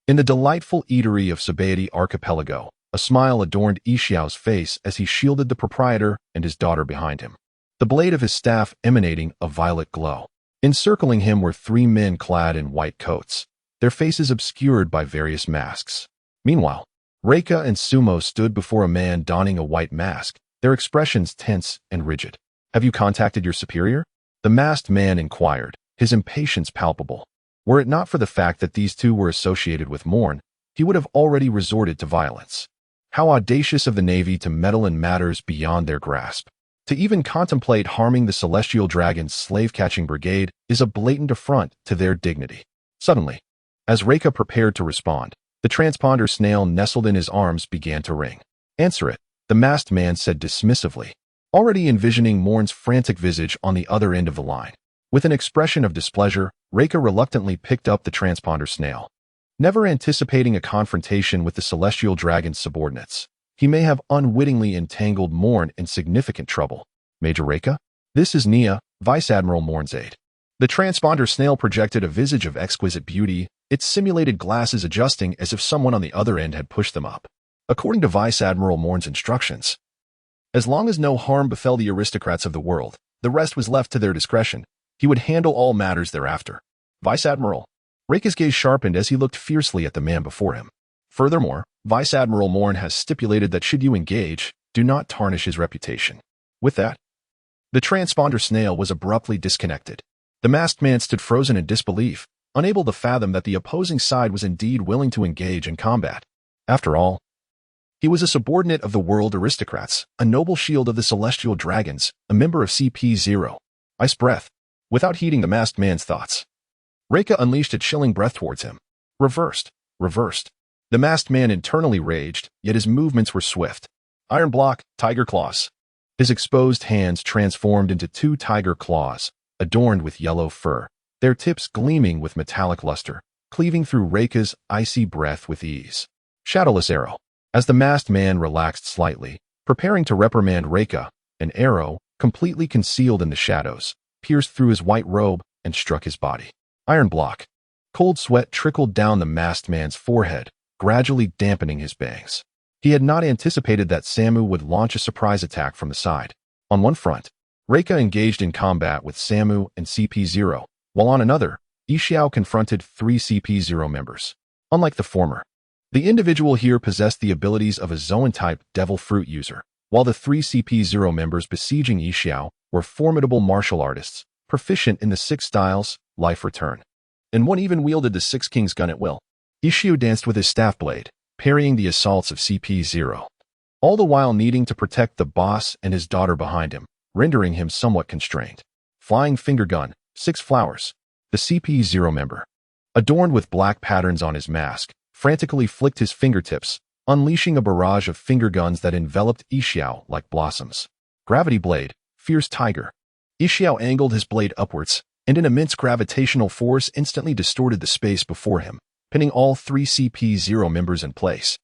In the delightful eatery of Sabaody Archipelago, a smile adorned Yixiao's face as he shielded the proprietor and his daughter behind him, the blade of his staff emanating a violet glow. Encircling him were three men clad in white coats, their faces obscured by various masks. Meanwhile, Reika and Sumo stood before a man donning a white mask, their expressions tense and rigid. Have you contacted your superior? The masked man inquired, his impatience palpable. Were it not for the fact that these two were associated with Moen, he would have already resorted to violence. How audacious of the Navy to meddle in matters beyond their grasp. To even contemplate harming the Celestial Dragon's slave-catching brigade is a blatant affront to their dignity. Suddenly, as Reika prepared to respond, the transponder snail nestled in his arms began to ring. Answer it, the masked man said dismissively, already envisioning Moen's frantic visage on the other end of the line. With an expression of displeasure, Reika reluctantly picked up the transponder snail. Never anticipating a confrontation with the Celestial Dragon's subordinates, he may have unwittingly entangled Moen in significant trouble. Major Reika? This is Nia, Vice Admiral Moen's aide. The transponder snail projected a visage of exquisite beauty, its simulated glasses adjusting as if someone on the other end had pushed them up. According to Vice Admiral Moen's instructions, as long as no harm befell the aristocrats of the world, the rest was left to their discretion. He would handle all matters thereafter. Vice Admiral. Reika's gaze sharpened as he looked fiercely at the man before him. Furthermore, Vice Admiral Moen has stipulated that should you engage, do not tarnish his reputation. With that, the transponder snail was abruptly disconnected. The masked man stood frozen in disbelief, unable to fathom that the opposing side was indeed willing to engage in combat. After all, He was a subordinate of the world aristocrats, a noble shield of the celestial dragons, a member of CP0. Ice breath. Without heeding the masked man's thoughts, Reika unleashed a chilling breath towards him. Reversed. The masked man internally raged, yet his movements were swift. Iron block, tiger claws. His exposed hands transformed into 2 tiger claws, adorned with yellow fur, their tips gleaming with metallic luster, cleaving through Reika's icy breath with ease. Shadowless arrow. As the masked man relaxed slightly, preparing to reprimand Reika, an arrow, completely concealed in the shadows, pierced through his white robe and struck his body. Iron block. Cold sweat trickled down the masked man's forehead, gradually dampening his bangs. He had not anticipated that Samu would launch a surprise attack from the side. On one front, Reika engaged in combat with Samu and CP0, while on another, Yixiao confronted 3 CP0 members. Unlike the former, the individual here possessed the abilities of a Zoan-type devil fruit user, while the 3 CP0 members besieging Yixiao were formidable martial artists, proficient in the 6 styles, life return. And one even wielded the 6 King's gun at will. Yixiao danced with his staff blade, parrying the assaults of CP0, all the while needing to protect the boss and his daughter behind him, rendering him somewhat constrained. Flying finger gun, 6 flowers. The CP0 member, adorned with black patterns on his mask, frantically flicked his fingertips, unleashing a barrage of finger guns that enveloped Yixiao like blossoms. Gravity blade, fierce tiger. Yixiao angled his blade upwards, and an immense gravitational force instantly distorted the space before him, pinning all 3 CP0 members in place.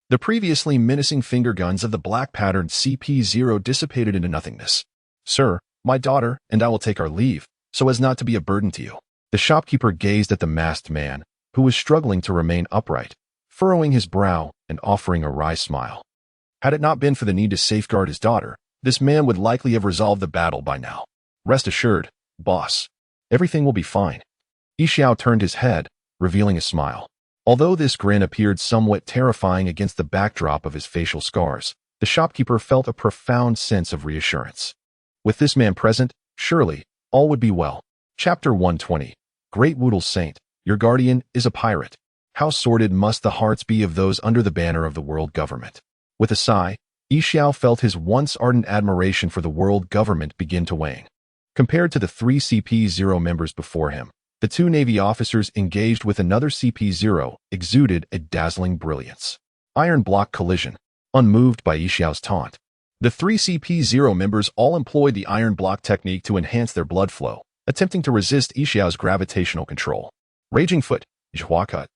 The previously menacing finger guns of the black-patterned CP0 dissipated into nothingness. Sir, my daughter and I will take our leave, so as not to be a burden to you. The shopkeeper gazed at the masked man, who was struggling to remain upright, furrowing his brow and offering a wry smile. Had it not been for the need to safeguard his daughter, this man would likely have resolved the battle by now. Rest assured, boss. Everything will be fine. Yixiao turned his head, revealing a smile. Although this grin appeared somewhat terrifying against the backdrop of his facial scars, the shopkeeper felt a profound sense of reassurance. With this man present, surely, all would be well. Chapter 120. Great Woodle Saint, your guardian is a pirate. How sordid must the hearts be of those under the banner of the world government. With a sigh, Yixiao felt his once ardent admiration for the world government begin to wane. Compared to the 3 CP0 members before him, the 2 Navy officers engaged with another CP0 exuded a dazzling brilliance. Iron block collision, unmoved by Yixiao's taunt. The 3 CP0 members all employed the iron block technique to enhance their blood flow, attempting to resist Yixiao's gravitational control. Raging foot, Jiuyue cut.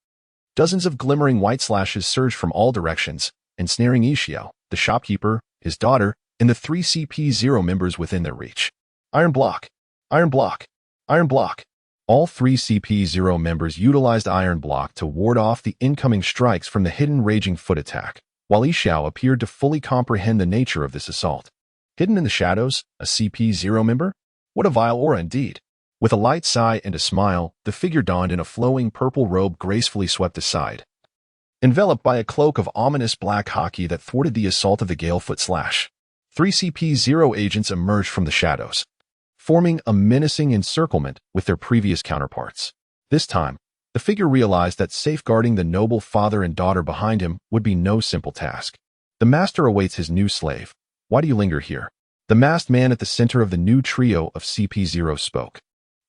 Dozens of glimmering white slashes surged from all directions, ensnaring Yixiao, the shopkeeper, his daughter, and the 3 CP0 members within their reach. Iron block, iron block, iron block. All 3 CP0 members utilized iron block to ward off the incoming strikes from the hidden raging foot attack, while Yixiao appeared to fully comprehend the nature of this assault. Hidden in the shadows, a CP0 member? What a vile aura indeed. With a light sigh and a smile, the figure donned in a flowing purple robe gracefully swept aside, enveloped by a cloak of ominous black hockey that thwarted the assault of the Galefoot slash. 3 CP0 agents emerged from the shadows, forming a menacing encirclement with their previous counterparts. This time, the figure realized that safeguarding the noble father and daughter behind him would be no simple task. The master awaits his new slave. Why do you linger here? The masked man at the center of the new trio of CP0 spoke,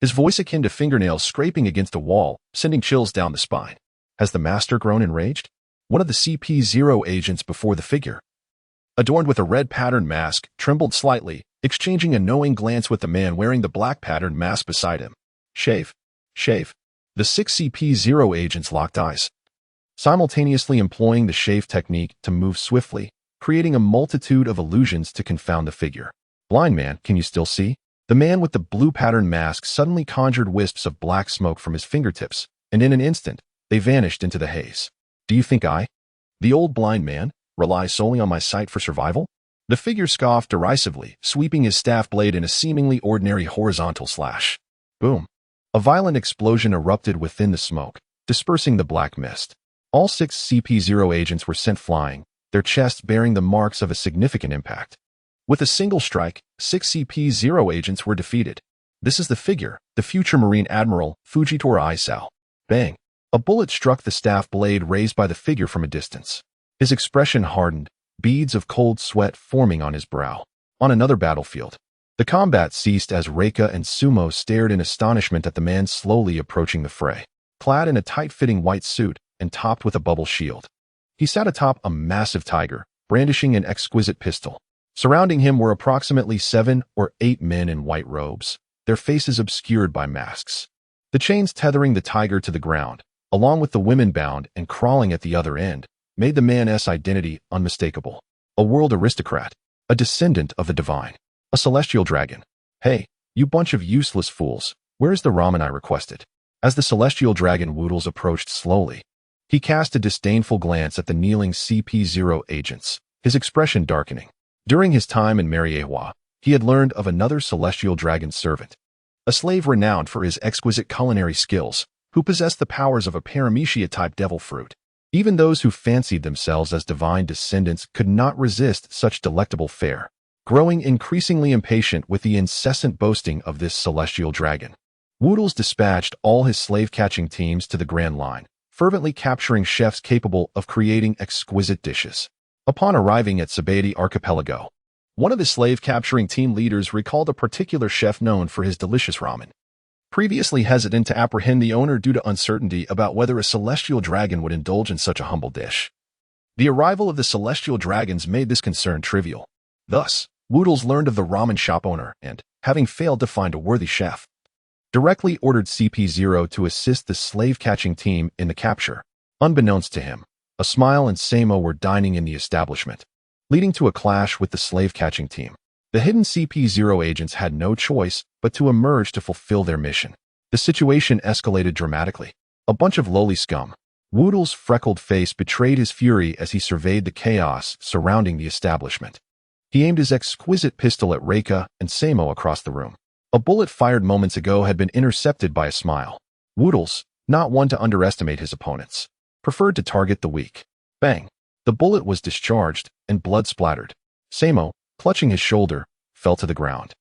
his voice akin to fingernails scraping against a wall, sending chills down the spine. Has the master grown enraged? One of the CP0 agents before the figure, adorned with a red patterned mask, trembled slightly, exchanging a knowing glance with the man wearing the black patterned mask beside him. Shave. Shave. The 6 CP0 agents locked eyes, simultaneously employing the shave technique to move swiftly, creating a multitude of illusions to confound the figure. Blind man, can you still see? The man with the blue patterned mask suddenly conjured wisps of black smoke from his fingertips, and in an instant, they vanished into the haze. Do you think I, the old blind man, rely solely on my sight for survival? The figure scoffed derisively, sweeping his staff blade in a seemingly ordinary horizontal slash. Boom. A violent explosion erupted within the smoke, dispersing the black mist. All 6 CP0 agents were sent flying, their chests bearing the marks of a significant impact. With a single strike, 6 CP0 agents were defeated. This is the figure, the future Marine Admiral, Fujitora Isao. Bang. A bullet struck the staff blade raised by the figure from a distance. His expression hardened, beads of cold sweat forming on his brow. On another battlefield, the combat ceased as Reika and Sumo stared in astonishment at the man slowly approaching the fray. Clad in a tight-fitting white suit and topped with a bubble shield, he sat atop a massive tiger, brandishing an exquisite pistol. Surrounding him were approximately 7 or 8 men in white robes, their faces obscured by masks. The chains tethering the tiger to the ground, along with the women bound and crawling at the other end, made the man's identity unmistakable. A world aristocrat, a descendant of the divine, a celestial dragon. "Hey, you bunch of useless fools, where's the ramen I requested?" As the celestial dragon Woodles approached slowly, he cast a disdainful glance at the kneeling CP0 agents, his expression darkening. During his time in Marineford, he had learned of another celestial dragon servant, a slave renowned for his exquisite culinary skills, who possessed the powers of a paramecia-type devil fruit. Even those who fancied themselves as divine descendants could not resist such delectable fare. Growing increasingly impatient with the incessant boasting of this celestial dragon, Woodles dispatched all his slave-catching teams to the Grand Line, fervently capturing chefs capable of creating exquisite dishes. Upon arriving at Sabati Archipelago, one of his slave-capturing team leaders recalled a particular chef known for his delicious ramen. Previously hesitant to apprehend the owner due to uncertainty about whether a celestial dragon would indulge in such a humble dish, the arrival of the celestial dragons made this concern trivial. Thus, Woodles learned of the ramen shop owner and, having failed to find a worthy chef, directly ordered CP0 to assist the slave-catching team in the capture. Unbeknownst to him, a Smile and Samo were dining in the establishment, leading to a clash with the slave-catching team. The hidden CP0 agents had no choice but to emerge to fulfill their mission. The situation escalated dramatically. A bunch of lowly scum. Woodles' freckled face betrayed his fury as he surveyed the chaos surrounding the establishment. He aimed his exquisite pistol at Reika and Samo across the room. A bullet fired moments ago had been intercepted by a Smile. Woodles, not one to underestimate his opponents, preferred to target the weak. Bang! The bullet was discharged, and blood splattered. Samo, clutching his shoulder, fell to the ground,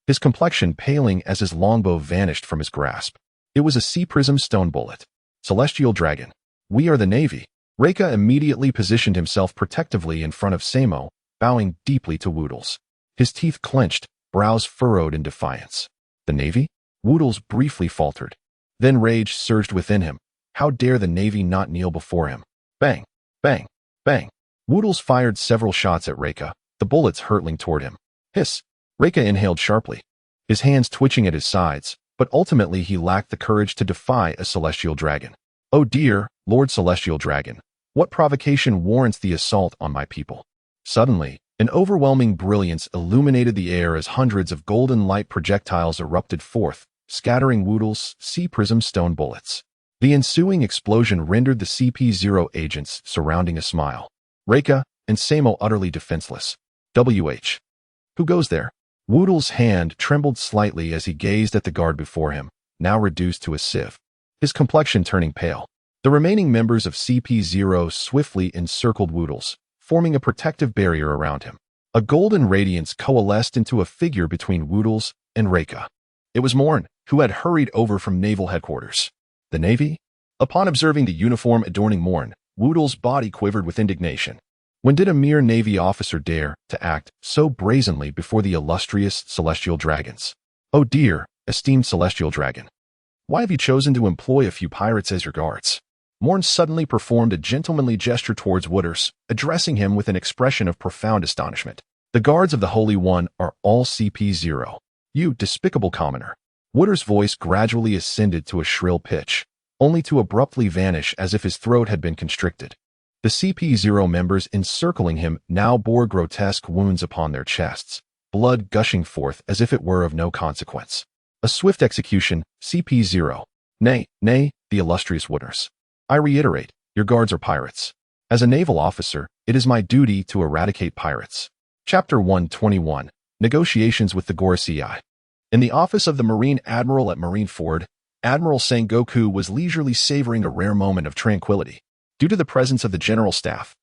his complexion paling as his longbow vanished from his grasp. It was a sea-prism stone bullet. Celestial Dragon. "We are the Navy." Reika immediately positioned himself protectively in front of Samo, bowing deeply to Woodles. His teeth clenched, brows furrowed in defiance. "The Navy?" Woodles briefly faltered. Then rage surged within him. How dare the Navy not kneel before him? Bang! Bang! Bang! Woodles fired several shots at Reika, the bullets hurtling toward him. Hiss! Reika inhaled sharply, his hands twitching at his sides, but ultimately he lacked the courage to defy a celestial dragon. "Oh dear, Lord Celestial Dragon, what provocation warrants the assault on my people?" Suddenly, an overwhelming brilliance illuminated the air as hundreds of golden light projectiles erupted forth, scattering Woodles' sea-prism stone bullets. The ensuing explosion rendered the CP0 agents surrounding a Smile, Reika, and Samo utterly defenseless. "WH. Who goes there?" Woodles' hand trembled slightly as he gazed at the guard before him, now reduced to a sieve, his complexion turning pale. The remaining members of CP0 swiftly encircled Woodles, forming a protective barrier around him. A golden radiance coalesced into a figure between Woodles and Reika. It was Moen, who had hurried over from naval headquarters. The Navy? Upon observing the uniform adorning Moen, Woodles' body quivered with indignation. When did a mere Navy officer dare to act so brazenly before the illustrious Celestial Dragons? "Oh dear, esteemed Celestial Dragon. Why have you chosen to employ a few pirates as your guards?" Moen suddenly performed a gentlemanly gesture towards Woodles, addressing him with an expression of profound astonishment. "The guards of the Holy One are all CP0. You despicable commoner." Woodles' voice gradually ascended to a shrill pitch, only to abruptly vanish as if his throat had been constricted. The CP0 members encircling him now bore grotesque wounds upon their chests, blood gushing forth as if it were of no consequence. "A swift execution, CP0. Nay, the illustrious Woodles. I reiterate, your guards are pirates. As a naval officer, it is my duty to eradicate pirates." Chapter 121, Negotiations with the Gorosei. In the office of the Marine Admiral at Marineford, Admiral Sengoku was leisurely savoring a rare moment of tranquility. Due to the presence of the General Staff,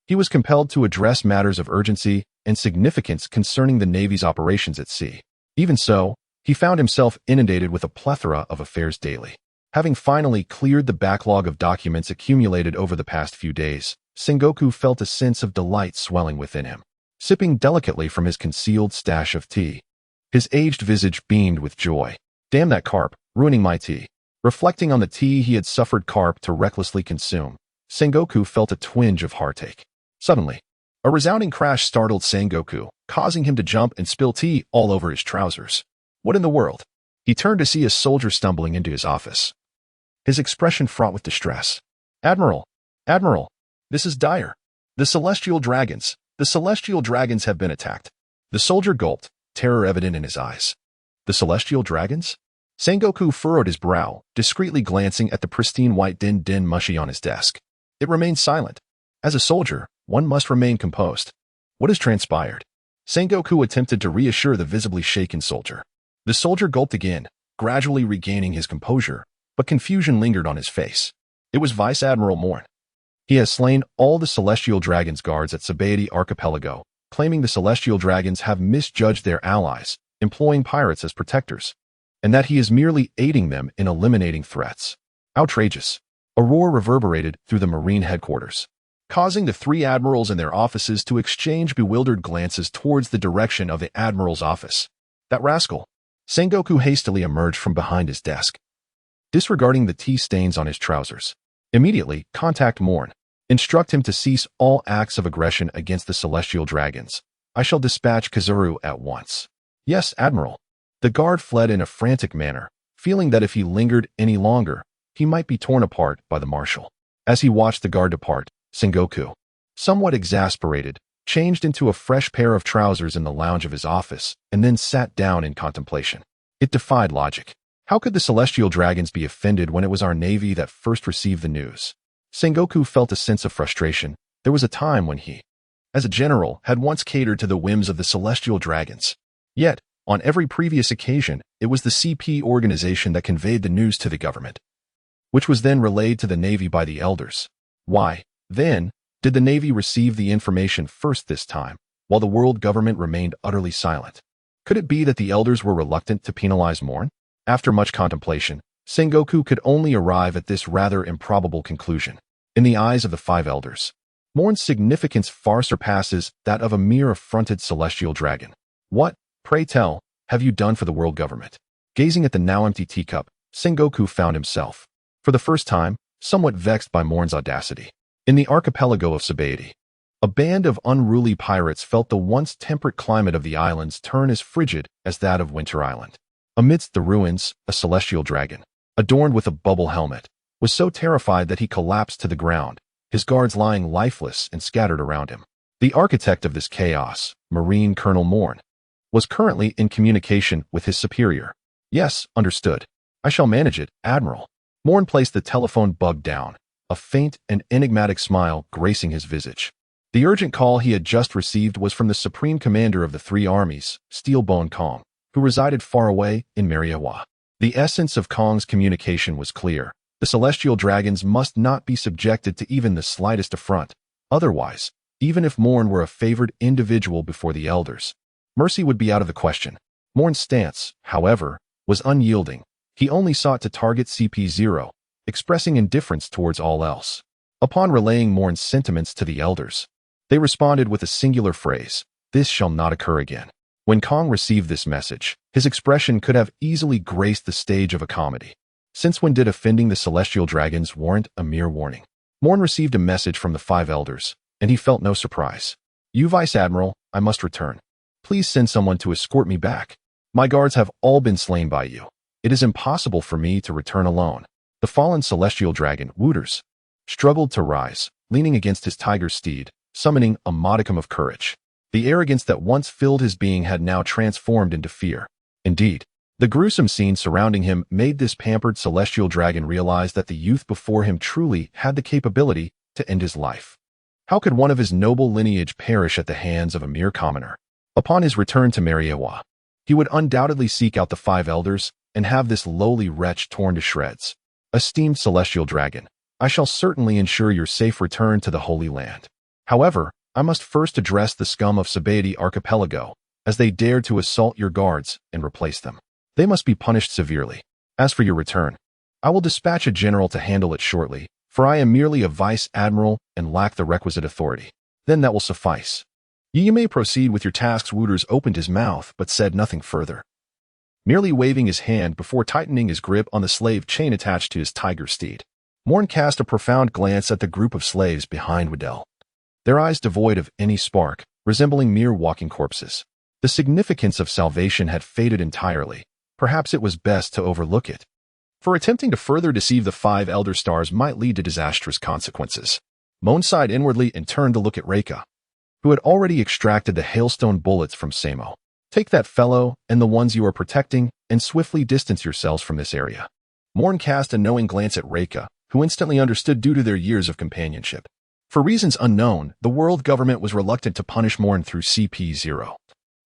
he was compelled to address matters of urgency and significance concerning the Navy's operations at sea. Even so, he found himself inundated with a plethora of affairs daily. Having finally cleared the backlog of documents accumulated over the past few days, Sengoku felt a sense of delight swelling within him. Sipping delicately from his concealed stash of tea, his aged visage beamed with joy. Damn that carp, ruining my tea. Reflecting on the tea he had suffered carp to recklessly consume, Sengoku felt a twinge of heartache. Suddenly, a resounding crash startled Sengoku, causing him to jump and spill tea all over his trousers. What in the world? He turned to see a soldier stumbling into his office, his expression fraught with distress. Admiral, Admiral, this is dire. The celestial dragons have been attacked. The soldier gulped, terror evident in his eyes. The celestial dragons? Sengoku furrowed his brow, discreetly glancing at the pristine white din mushy on his desk. It remained silent. As a soldier, one must remain composed. What has transpired? Sengoku attempted to reassure the visibly shaken soldier. The soldier gulped again, gradually regaining his composure, but confusion lingered on his face. It was Vice Admiral Moen. He has slain all the celestial dragons guards at Sabaody Archipelago, claiming the celestial dragons have misjudged their allies, employing pirates as protectors, and that he is merely aiding them in eliminating threats. Outrageous. A roar reverberated through the Marine headquarters, causing the three admirals and their offices to exchange bewildered glances towards the direction of the admiral's office. That rascal! Sengoku hastily emerged from behind his desk, disregarding the tea stains on his trousers. Immediately, contact Moen. Instruct him to cease all acts of aggression against the celestial dragons. I shall dispatch Kazuru at once. Yes, Admiral. The guard fled in a frantic manner, feeling that if he lingered any longer, he might be torn apart by the marshal. As he watched the guard depart, Sengoku, somewhat exasperated, changed into a fresh pair of trousers in the lounge of his office and then sat down in contemplation. It defied logic. How could the celestial dragons be offended when it was our navy that first received the news? Sengoku felt a sense of frustration. There was a time when he, as a general, had once catered to the whims of the celestial dragons. Yet, on every previous occasion, it was the CP organization that conveyed the news to the government, which was then relayed to the navy by the elders. Why, then, did the navy receive the information first this time, while the world government remained utterly silent? Could it be that the elders were reluctant to penalize Moen? After much contemplation, Sengoku could only arrive at this rather improbable conclusion. In the eyes of the five elders, Moen's significance far surpasses that of a mere affronted celestial dragon. What, pray tell, have you done for the world government? Gazing at the now empty teacup, Sengoku found himself, for the first time, somewhat vexed by Moen's audacity. In the archipelago of Sabaody, a band of unruly pirates felt the once temperate climate of the islands turn as frigid as that of Winter Island. Amidst the ruins, a celestial dragon, adorned with a bubble helmet, was so terrified that he collapsed to the ground, his guards lying lifeless and scattered around him. The architect of this chaos, Marine Colonel Moen, was currently in communication with his superior. Yes, understood. I shall manage it, Admiral. Moen placed the telephone bug down, a faint and enigmatic smile gracing his visage. The urgent call he had just received was from the Supreme Commander of the three armies, Steelbone Kong, who resided far away in Marineford. The essence of Kong's communication was clear. The celestial dragons must not be subjected to even the slightest affront. Otherwise, even if Moen were a favored individual before the elders, mercy would be out of the question. Moen's stance, however, was unyielding. He only sought to target CP0, expressing indifference towards all else. Upon relaying Moen's sentiments to the elders, they responded with a singular phrase, "This shall not occur again." When Kong received this message, his expression could have easily graced the stage of a comedy. Since when did offending the celestial dragons warrant a mere warning? Moen received a message from the five elders, and he felt no surprise. You, Vice Admiral, I must return. Please send someone to escort me back. My guards have all been slain by you. It is impossible for me to return alone. The fallen celestial dragon, Wooters, struggled to rise, leaning against his tiger steed, summoning a modicum of courage. The arrogance that once filled his being had now transformed into fear. Indeed, the gruesome scene surrounding him made this pampered celestial dragon realize that the youth before him truly had the capability to end his life. How could one of his noble lineage perish at the hands of a mere commoner? Upon his return to Marineford, he would undoubtedly seek out the five elders and have this lowly wretch torn to shreds. Esteemed celestial dragon, I shall certainly ensure your safe return to the Holy Land. However, I must first address the scum of Sabaody Archipelago, as they dared to assault your guards and replace them. They must be punished severely. As for your return, I will dispatch a general to handle it shortly, for I am merely a vice admiral and lack the requisite authority. Then that will suffice. You may proceed with your tasks. Wooters opened his mouth but said nothing further, merely waving his hand before tightening his grip on the slave chain attached to his tiger steed. Moen cast a profound glance at the group of slaves behind Waddell, their eyes devoid of any spark, resembling mere walking corpses. The significance of salvation had faded entirely. Perhaps it was best to overlook it, for attempting to further deceive the 5 Elder Stars might lead to disastrous consequences. Moen sighed inwardly and turned to look at Reika, who had already extracted the hailstone bullets from Samo. Take that fellow and the ones you are protecting and swiftly distance yourselves from this area. Moen cast a knowing glance at Reika, who instantly understood due to their years of companionship. For reasons unknown, the world government was reluctant to punish Moen through CP0.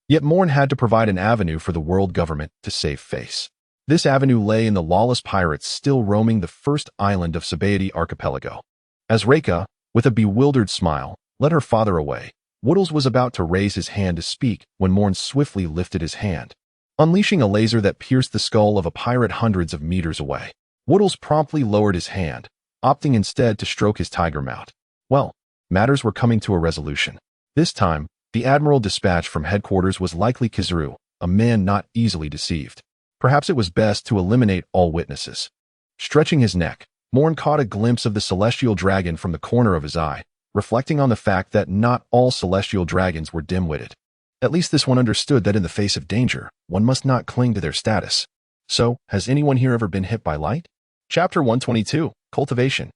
Yet Moen had to provide an avenue for the world government to save face. This avenue lay in the lawless pirates still roaming the first island of Sabaody Archipelago. As Reika, with a bewildered smile, led her father away, Woodles was about to raise his hand to speak when Moen swiftly lifted his hand, unleashing a laser that pierced the skull of a pirate hundreds of meters away. Woodles promptly lowered his hand, opting instead to stroke his tiger mount. Well, matters were coming to a resolution. This time, the admiral dispatched from headquarters was likely Kizaru, a man not easily deceived. Perhaps it was best to eliminate all witnesses. Stretching his neck, Moen caught a glimpse of the celestial dragon from the corner of his eye, reflecting on the fact that not all celestial dragons were dim-witted. At least this one understood that in the face of danger, one must not cling to their status. So, has anyone here ever been hit by light? Chapter 122, Cultivation.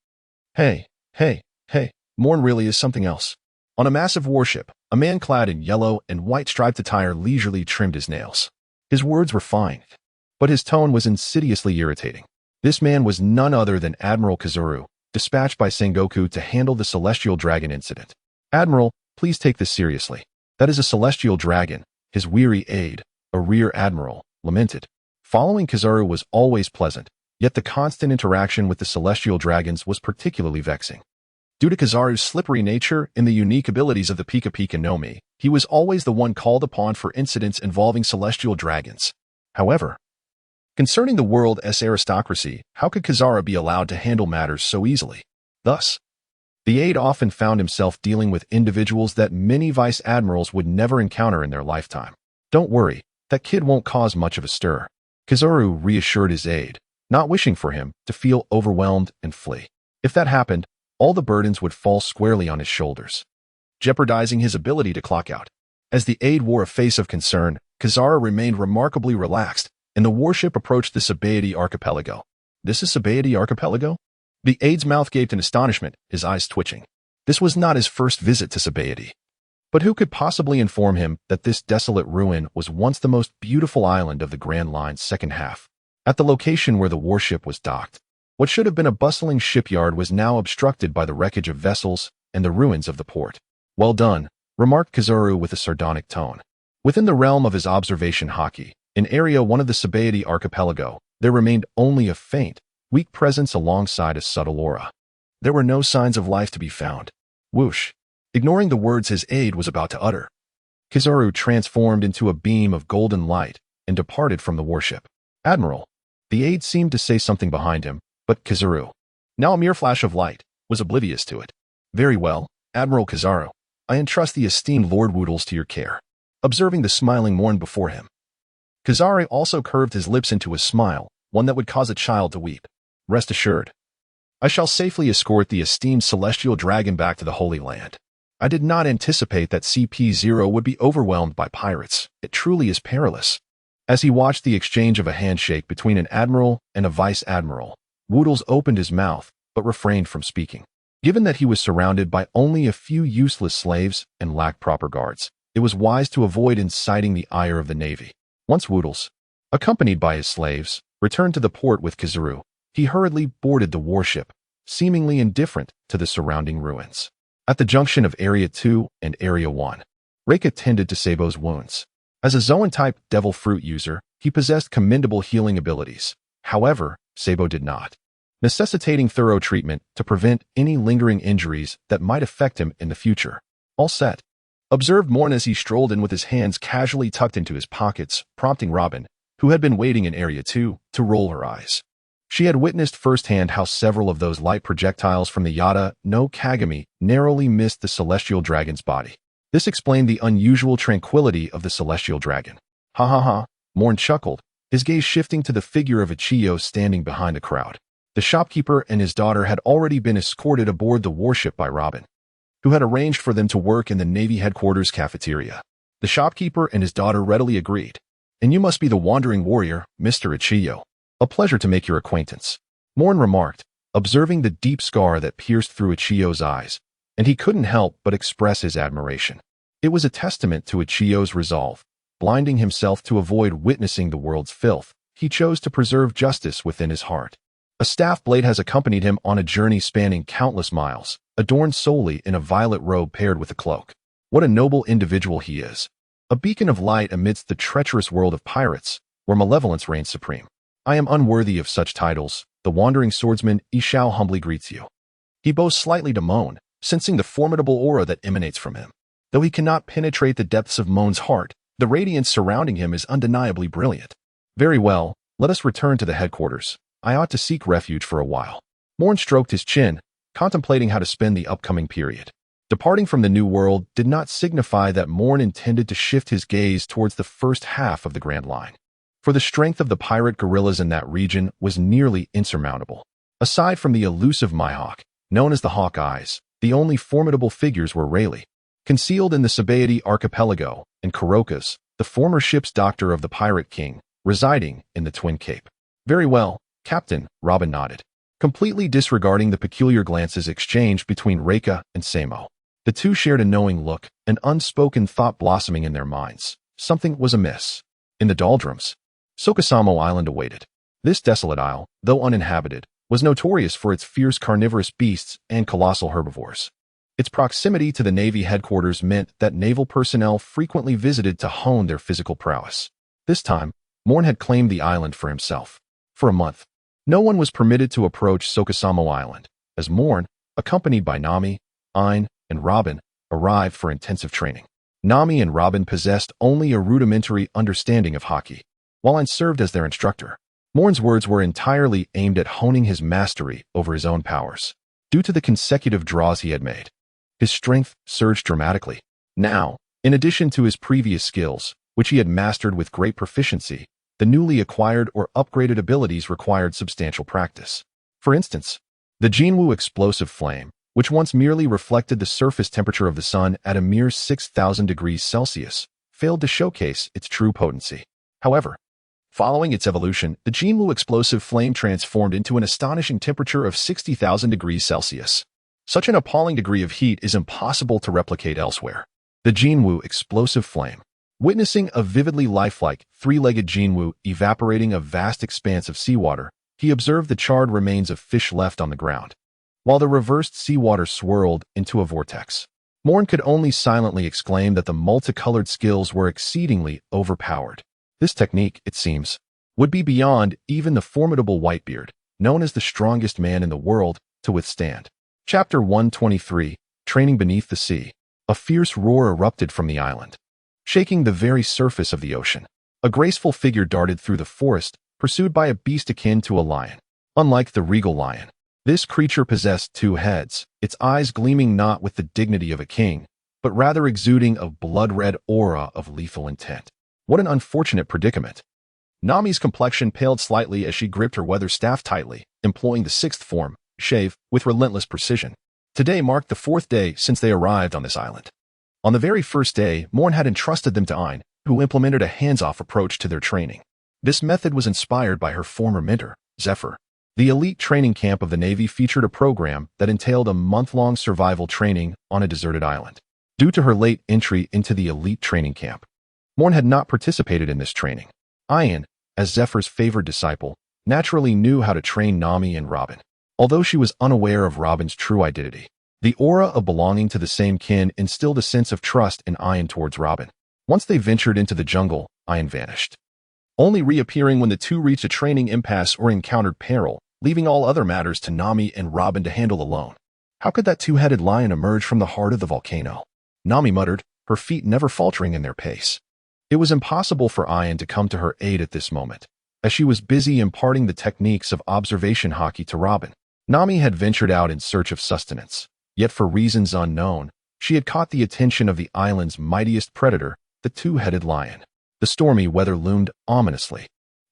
Hey, Moen really is something else. On a massive warship, a man clad in yellow and white striped attire leisurely trimmed his nails. His words were fine, but his tone was insidiously irritating. This man was none other than Admiral Kizaru, dispatched by Sengoku to handle the Celestial Dragon incident. Admiral, please take this seriously. That is a Celestial Dragon, his weary aide, a rear admiral, lamented. Following Kizaru was always pleasant, yet the constant interaction with the Celestial Dragons was particularly vexing. Due to Kizaru's slippery nature and the unique abilities of the Pika Pika no Mi, he was always the one called upon for incidents involving Celestial Dragons. However, concerning the world's aristocracy, how could Kizaru be allowed to handle matters so easily? Thus, the aide often found himself dealing with individuals that many vice admirals would never encounter in their lifetime. Don't worry, that kid won't cause much of a stir. Kizaru reassured his aide, not wishing for him to feel overwhelmed and flee. If that happened, all the burdens would fall squarely on his shoulders, jeopardizing his ability to clock out. As the aide wore a face of concern, Kizaru remained remarkably relaxed, and the warship approached the Sabaody Archipelago. This is Sabaody Archipelago? The aide's mouth gaped in astonishment, his eyes twitching. This was not his first visit to Sabaody. But who could possibly inform him that this desolate ruin was once the most beautiful island of the Grand Line's second half? At the location where the warship was docked, what should have been a bustling shipyard was now obstructed by the wreckage of vessels and the ruins of the port. Well done, remarked Kizaru with a sardonic tone. Within the realm of his observation haki, in Area 1 of the Sabaody Archipelago, there remained only a faint, weak presence alongside a subtle aura. There were no signs of life to be found. Whoosh! Ignoring the words his aide was about to utter, Kizaru transformed into a beam of golden light and departed from the warship. Admiral, the aide seemed to say something behind him, but Kizaru, now a mere flash of light, was oblivious to it. Very well, Admiral Kizaru, I entrust the esteemed Lord Woodles to your care. Observing the smiling Moen before him, Kizaru also curved his lips into a smile, one that would cause a child to weep. Rest assured, I shall safely escort the esteemed Celestial Dragon back to the Holy Land. I did not anticipate that CP0 would be overwhelmed by pirates. It truly is perilous. As he watched the exchange of a handshake between an admiral and a vice admiral, Woodles opened his mouth, but refrained from speaking. Given that he was surrounded by only a few useless slaves and lacked proper guards, it was wise to avoid inciting the ire of the Navy. Once Woodles, accompanied by his slaves, returned to the port with Kizaru, he hurriedly boarded the warship, seemingly indifferent to the surrounding ruins. At the junction of Area 2 and Area 1, Reika tended to Sabo's wounds. As a Zoan-type devil fruit user, he possessed commendable healing abilities. However, Sabo did not, necessitating thorough treatment to prevent any lingering injuries that might affect him in the future. All set, observed Moen as he strolled in with his hands casually tucked into his pockets, prompting Robin, who had been waiting in Area 2, to roll her eyes. She had witnessed firsthand how several of those light projectiles from the Yada no Kagami narrowly missed the celestial dragon's body. This explained the unusual tranquility of the celestial dragon. Ha ha ha, Moen chuckled, his gaze shifting to the figure of Jiuyue standing behind the crowd. The shopkeeper and his daughter had already been escorted aboard the warship by Robin, who had arranged for them to work in the Navy headquarters cafeteria. The shopkeeper and his daughter readily agreed. And you must be the wandering warrior, Mr. Jiuyue. A pleasure to make your acquaintance, Moen remarked, observing the deep scar that pierced through Jiuyue's eyes, and he couldn't help but express his admiration. It was a testament to Jiuyue's resolve. Blinding himself to avoid witnessing the world's filth, he chose to preserve justice within his heart. A staff blade has accompanied him on a journey spanning countless miles, adorned solely in a violet robe paired with a cloak. What a noble individual he is. A beacon of light amidst the treacherous world of pirates, where malevolence reigns supreme. I am unworthy of such titles. The wandering swordsman Ishao humbly greets you. He bows slightly to Moen, sensing the formidable aura that emanates from him. Though he cannot penetrate the depths of Moen's heart, the radiance surrounding him is undeniably brilliant. Very well, let us return to the headquarters. I ought to seek refuge for a while. Moen stroked his chin, contemplating how to spend the upcoming period. Departing from the New World did not signify that Moen intended to shift his gaze towards the first half of the Grand Line. For the strength of the pirate guerrillas in that region was nearly insurmountable. Aside from the elusive Mihawk, known as the Hawkeyes, the only formidable figures were Rayleigh, concealed in the Sabaody archipelago, and Kurokas, the former ship's doctor of the Pirate King, residing in the Twin Cape. Very well, Captain, Robin nodded, completely disregarding the peculiar glances exchanged between Reika and Samo. The two shared a knowing look, an unspoken thought blossoming in their minds. Something was amiss. In the doldrums, Sokasamo Island awaited. This desolate isle, though uninhabited, was notorious for its fierce carnivorous beasts and colossal herbivores. Its proximity to the Navy headquarters meant that naval personnel frequently visited to hone their physical prowess. This time, Moen had claimed the island for himself. For a month, no one was permitted to approach Sokasamo Island, as Moen, accompanied by Nami, Ain, and Robin, arrived for intensive training. Nami and Robin possessed only a rudimentary understanding of hockey, while Ain served as their instructor. Moen's words were entirely aimed at honing his mastery over his own powers. Due to the consecutive draws he had made, his strength surged dramatically. Now, in addition to his previous skills, which he had mastered with great proficiency, the newly acquired or upgraded abilities required substantial practice. For instance, the Jiuyue explosive flame, which once merely reflected the surface temperature of the sun at a mere 6,000 degrees Celsius, failed to showcase its true potency. However, following its evolution, the Jiuyue explosive flame transformed into an astonishing temperature of 60,000 degrees Celsius. Such an appalling degree of heat is impossible to replicate elsewhere. The Jiuyue explosive flame. Witnessing a vividly lifelike, three-legged Jiuyue evaporating a vast expanse of seawater, he observed the charred remains of fish left on the ground, while the reversed seawater swirled into a vortex. Moen could only silently exclaim that the multicolored skills were exceedingly overpowered. This technique, it seems, would be beyond even the formidable Whitebeard, known as the strongest man in the world, to withstand. Chapter 123, Training Beneath the Sea. A fierce roar erupted from the island, shaking the very surface of the ocean. A graceful figure darted through the forest, pursued by a beast akin to a lion. Unlike the regal lion, this creature possessed two heads, its eyes gleaming not with the dignity of a king, but rather exuding a blood-red aura of lethal intent. What an unfortunate predicament. Nami's complexion paled slightly as she gripped her weather staff tightly, employing the sixth form, shave, with relentless precision. Today marked the fourth day since they arrived on this island. On the very first day, Moen had entrusted them to Ain, who implemented a hands-off approach to their training. This method was inspired by her former mentor, Zephyr. The elite training camp of the Navy featured a program that entailed a month-long survival training on a deserted island. Due to her late entry into the elite training camp, Moen had not participated in this training. Ain, as Zephyr's favored disciple, naturally knew how to train Nami and Robin. Although she was unaware of Robin's true identity, the aura of belonging to the same kin instilled a sense of trust in Ain towards Robin. Once they ventured into the jungle, Ain vanished, only reappearing when the two reached a training impasse or encountered peril, leaving all other matters to Nami and Robin to handle alone. How could that two-headed lion emerge from the heart of the volcano? Nami muttered, her feet never faltering in their pace. It was impossible for Ain to come to her aid at this moment, as she was busy imparting the techniques of observation hockey to Robin. Nami had ventured out in search of sustenance, yet for reasons unknown, she had caught the attention of the island's mightiest predator, the two-headed lion. The stormy weather loomed ominously.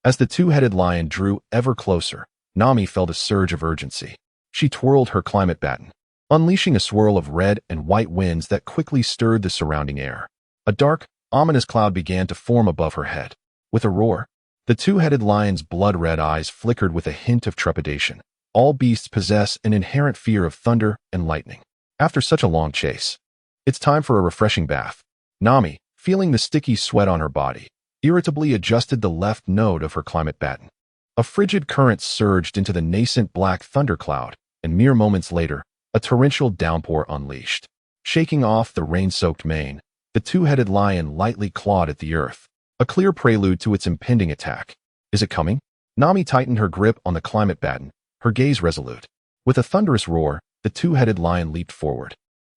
As the two-headed lion drew ever closer, Nami felt a surge of urgency. She twirled her climate baton, unleashing a swirl of red and white winds that quickly stirred the surrounding air. A dark, ominous cloud began to form above her head. With a roar, the two-headed lion's blood-red eyes flickered with a hint of trepidation. All beasts possess an inherent fear of thunder and lightning. After such a long chase, it's time for a refreshing bath. Nami, feeling the sticky sweat on her body, irritably adjusted the left node of her climate baton. A frigid current surged into the nascent black thundercloud, and mere moments later, a torrential downpour unleashed. Shaking off the rain-soaked mane, the two-headed lion lightly clawed at the earth, a clear prelude to its impending attack. Is it coming? Nami tightened her grip on the climate baton, her gaze resolute. With a thunderous roar, the two-headed lion leaped forward,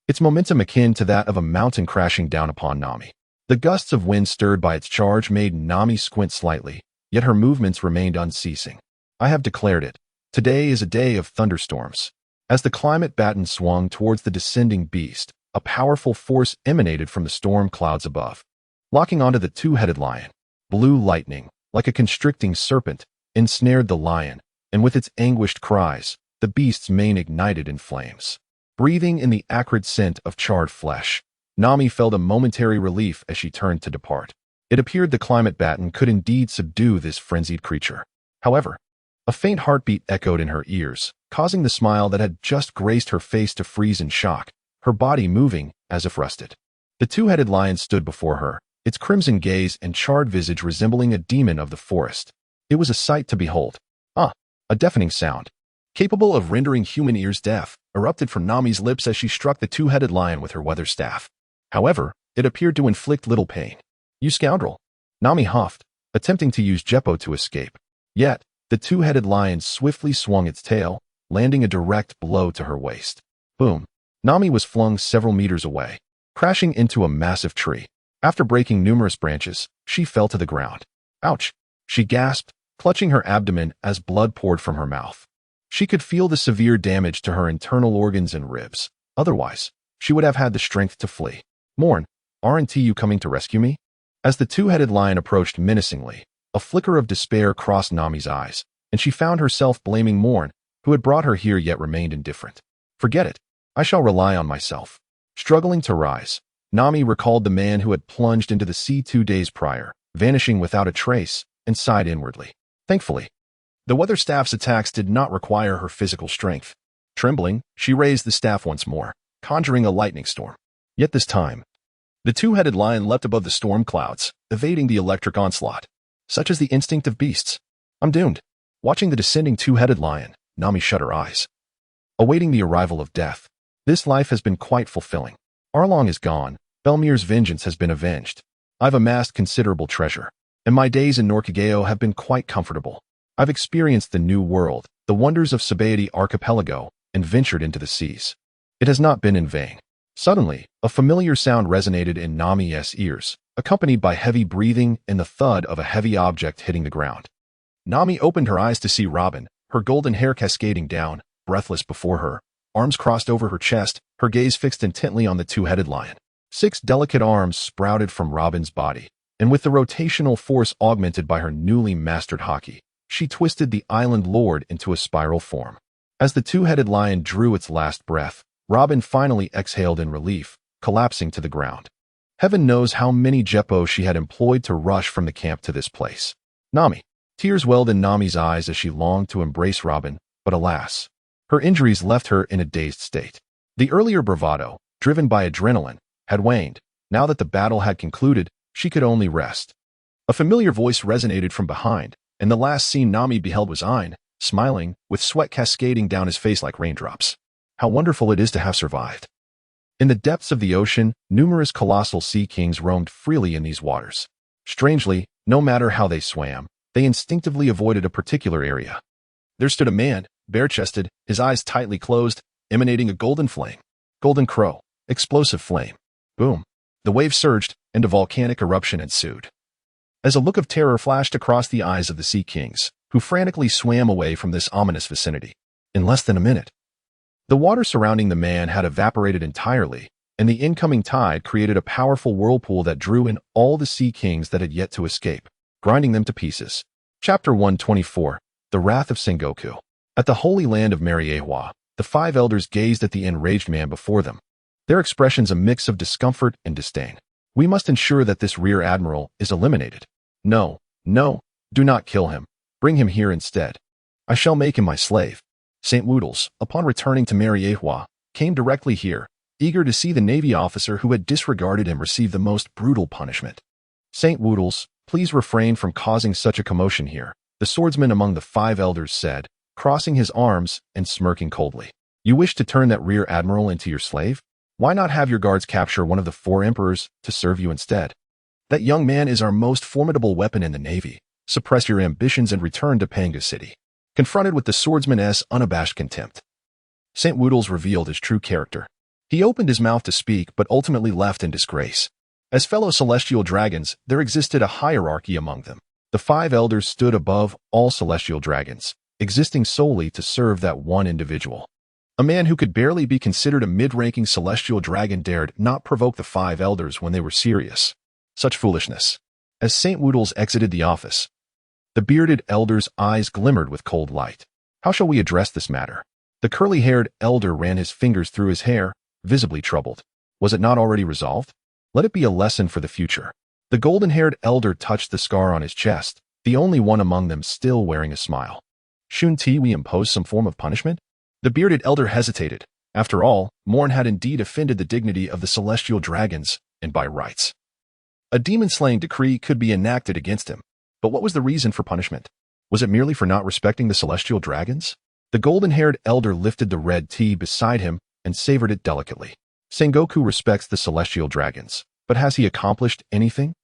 its momentum akin to that of a mountain crashing down upon Nami. The gusts of wind stirred by its charge made Nami squint slightly, yet her movements remained unceasing. I have declared it. Today is a day of thunderstorms. As the climate baton swung towards the descending beast, a powerful force emanated from the storm clouds above. Locking onto the two-headed lion, blue lightning, like a constricting serpent, ensnared the lion, and with its anguished cries, the beast's mane ignited in flames. Breathing in the acrid scent of charred flesh, Nami felt a momentary relief as she turned to depart. It appeared the climate baton could indeed subdue this frenzied creature. However, a faint heartbeat echoed in her ears, causing the smile that had just graced her face to freeze in shock, her body moving as if rusted. The two-headed lion stood before her, its crimson gaze and charred visage resembling a demon of the forest. It was a sight to behold. A deafening sound, capable of rendering human ears deaf, erupted from Nami's lips as she struck the two-headed lion with her weather staff. However, it appeared to inflict little pain. You scoundrel! Nami huffed, attempting to use Jeppo to escape. Yet, the two-headed lion swiftly swung its tail, landing a direct blow to her waist. Boom! Nami was flung several meters away, crashing into a massive tree. After breaking numerous branches, she fell to the ground. Ouch! She gasped, clutching her abdomen as blood poured from her mouth. She could feel the severe damage to her internal organs and ribs. Otherwise, she would have had the strength to flee. Moen, aren't you coming to rescue me? As the two-headed lion approached menacingly, a flicker of despair crossed Nami's eyes, and she found herself blaming Moen, who had brought her here yet remained indifferent. Forget it. I shall rely on myself. Struggling to rise, Nami recalled the man who had plunged into the sea 2 days prior, vanishing without a trace, and sighed inwardly. Thankfully, the weather staff's attacks did not require her physical strength. Trembling, she raised the staff once more, conjuring a lightning storm. Yet this time, the two-headed lion leapt above the storm clouds, evading the electric onslaught. Such is the instinct of beasts. I'm doomed. Watching the descending two-headed lion, Nami shut her eyes. Awaiting the arrival of death, this life has been quite fulfilling. Arlong is gone, Belmir's vengeance has been avenged. I've amassed considerable treasure, and my days in Norkageo have been quite comfortable. I've experienced the new world, the wonders of Sabaody Archipelago, and ventured into the seas. It has not been in vain. Suddenly, a familiar sound resonated in Nami's ears, accompanied by heavy breathing and the thud of a heavy object hitting the ground. Nami opened her eyes to see Robin, her golden hair cascading down, breathless before her, arms crossed over her chest, her gaze fixed intently on the two-headed lion. 6 delicate arms sprouted from Robin's body, and with the rotational force augmented by her newly mastered hockey, she twisted the island lord into a spiral form. As the two-headed lion drew its last breath, Robin finally exhaled in relief, collapsing to the ground. Heaven knows how many Jeppo she had employed to rush from the camp to this place. Nami. Tears welled in Nami's eyes as she longed to embrace Robin, but alas, her injuries left her in a dazed state. The earlier bravado, driven by adrenaline, had waned. Now that the battle had concluded, she could only rest. A familiar voice resonated from behind, and the last scene Nami beheld was Ein, smiling, with sweat cascading down his face like raindrops. How wonderful it is to have survived. In the depths of the ocean, numerous colossal sea kings roamed freely in these waters. Strangely, no matter how they swam, they instinctively avoided a particular area. There stood a man, bare-chested, his eyes tightly closed, emanating a golden flame. Golden crow. Explosive flame. Boom. The wave surged, and a volcanic eruption ensued. as a look of terror flashed across the eyes of the Sea Kings, who frantically swam away from this ominous vicinity. In less than a minute, the water surrounding the man had evaporated entirely, and the incoming tide created a powerful whirlpool that drew in all the Sea Kings that had yet to escape, grinding them to pieces. Chapter 124, The Wrath of Sengoku. At the Holy Land of Marineford, the 5 elders gazed at the enraged man before them, their expressions a mix of discomfort and disdain. We must ensure that this rear admiral is eliminated. No, no, do not kill him. Bring him here instead. I shall make him my slave. St. Woodles, upon returning to Marineford, came directly here, eager to see the Navy officer who had disregarded him receive the most brutal punishment. St. Woodles, please refrain from causing such a commotion here, the swordsman among the 5 elders said, crossing his arms and smirking coldly. You wish to turn that rear admiral into your slave? Why not have your guards capture one of the 4 emperors to serve you instead? That young man is our most formidable weapon in the Navy. Suppress your ambitions and return to Panga City. Confronted with the swordsman's unabashed contempt, St. Woodles revealed his true character. He opened his mouth to speak but ultimately left in disgrace. As fellow celestial dragons, there existed a hierarchy among them. The 5 elders stood above all celestial dragons, existing solely to serve that one individual. A man who could barely be considered a mid-ranking celestial dragon dared not provoke the 5 elders when they were serious. Such foolishness. As St. Woodles exited the office, the bearded elder's eyes glimmered with cold light. How shall we address this matter? The curly-haired elder ran his fingers through his hair, visibly troubled. Was it not already resolved? Let it be a lesson for the future. The golden-haired elder touched the scar on his chest, the only one among them still wearing a smile. Shouldn't we impose some form of punishment? The bearded elder hesitated. After all, Moen had indeed offended the dignity of the celestial dragons, and by rights, a demon-slaying decree could be enacted against him. But what was the reason for punishment? Was it merely for not respecting the celestial dragons? The golden-haired elder lifted the red tea beside him and savored it delicately. Sengoku respects the celestial dragons, but has he accomplished anything?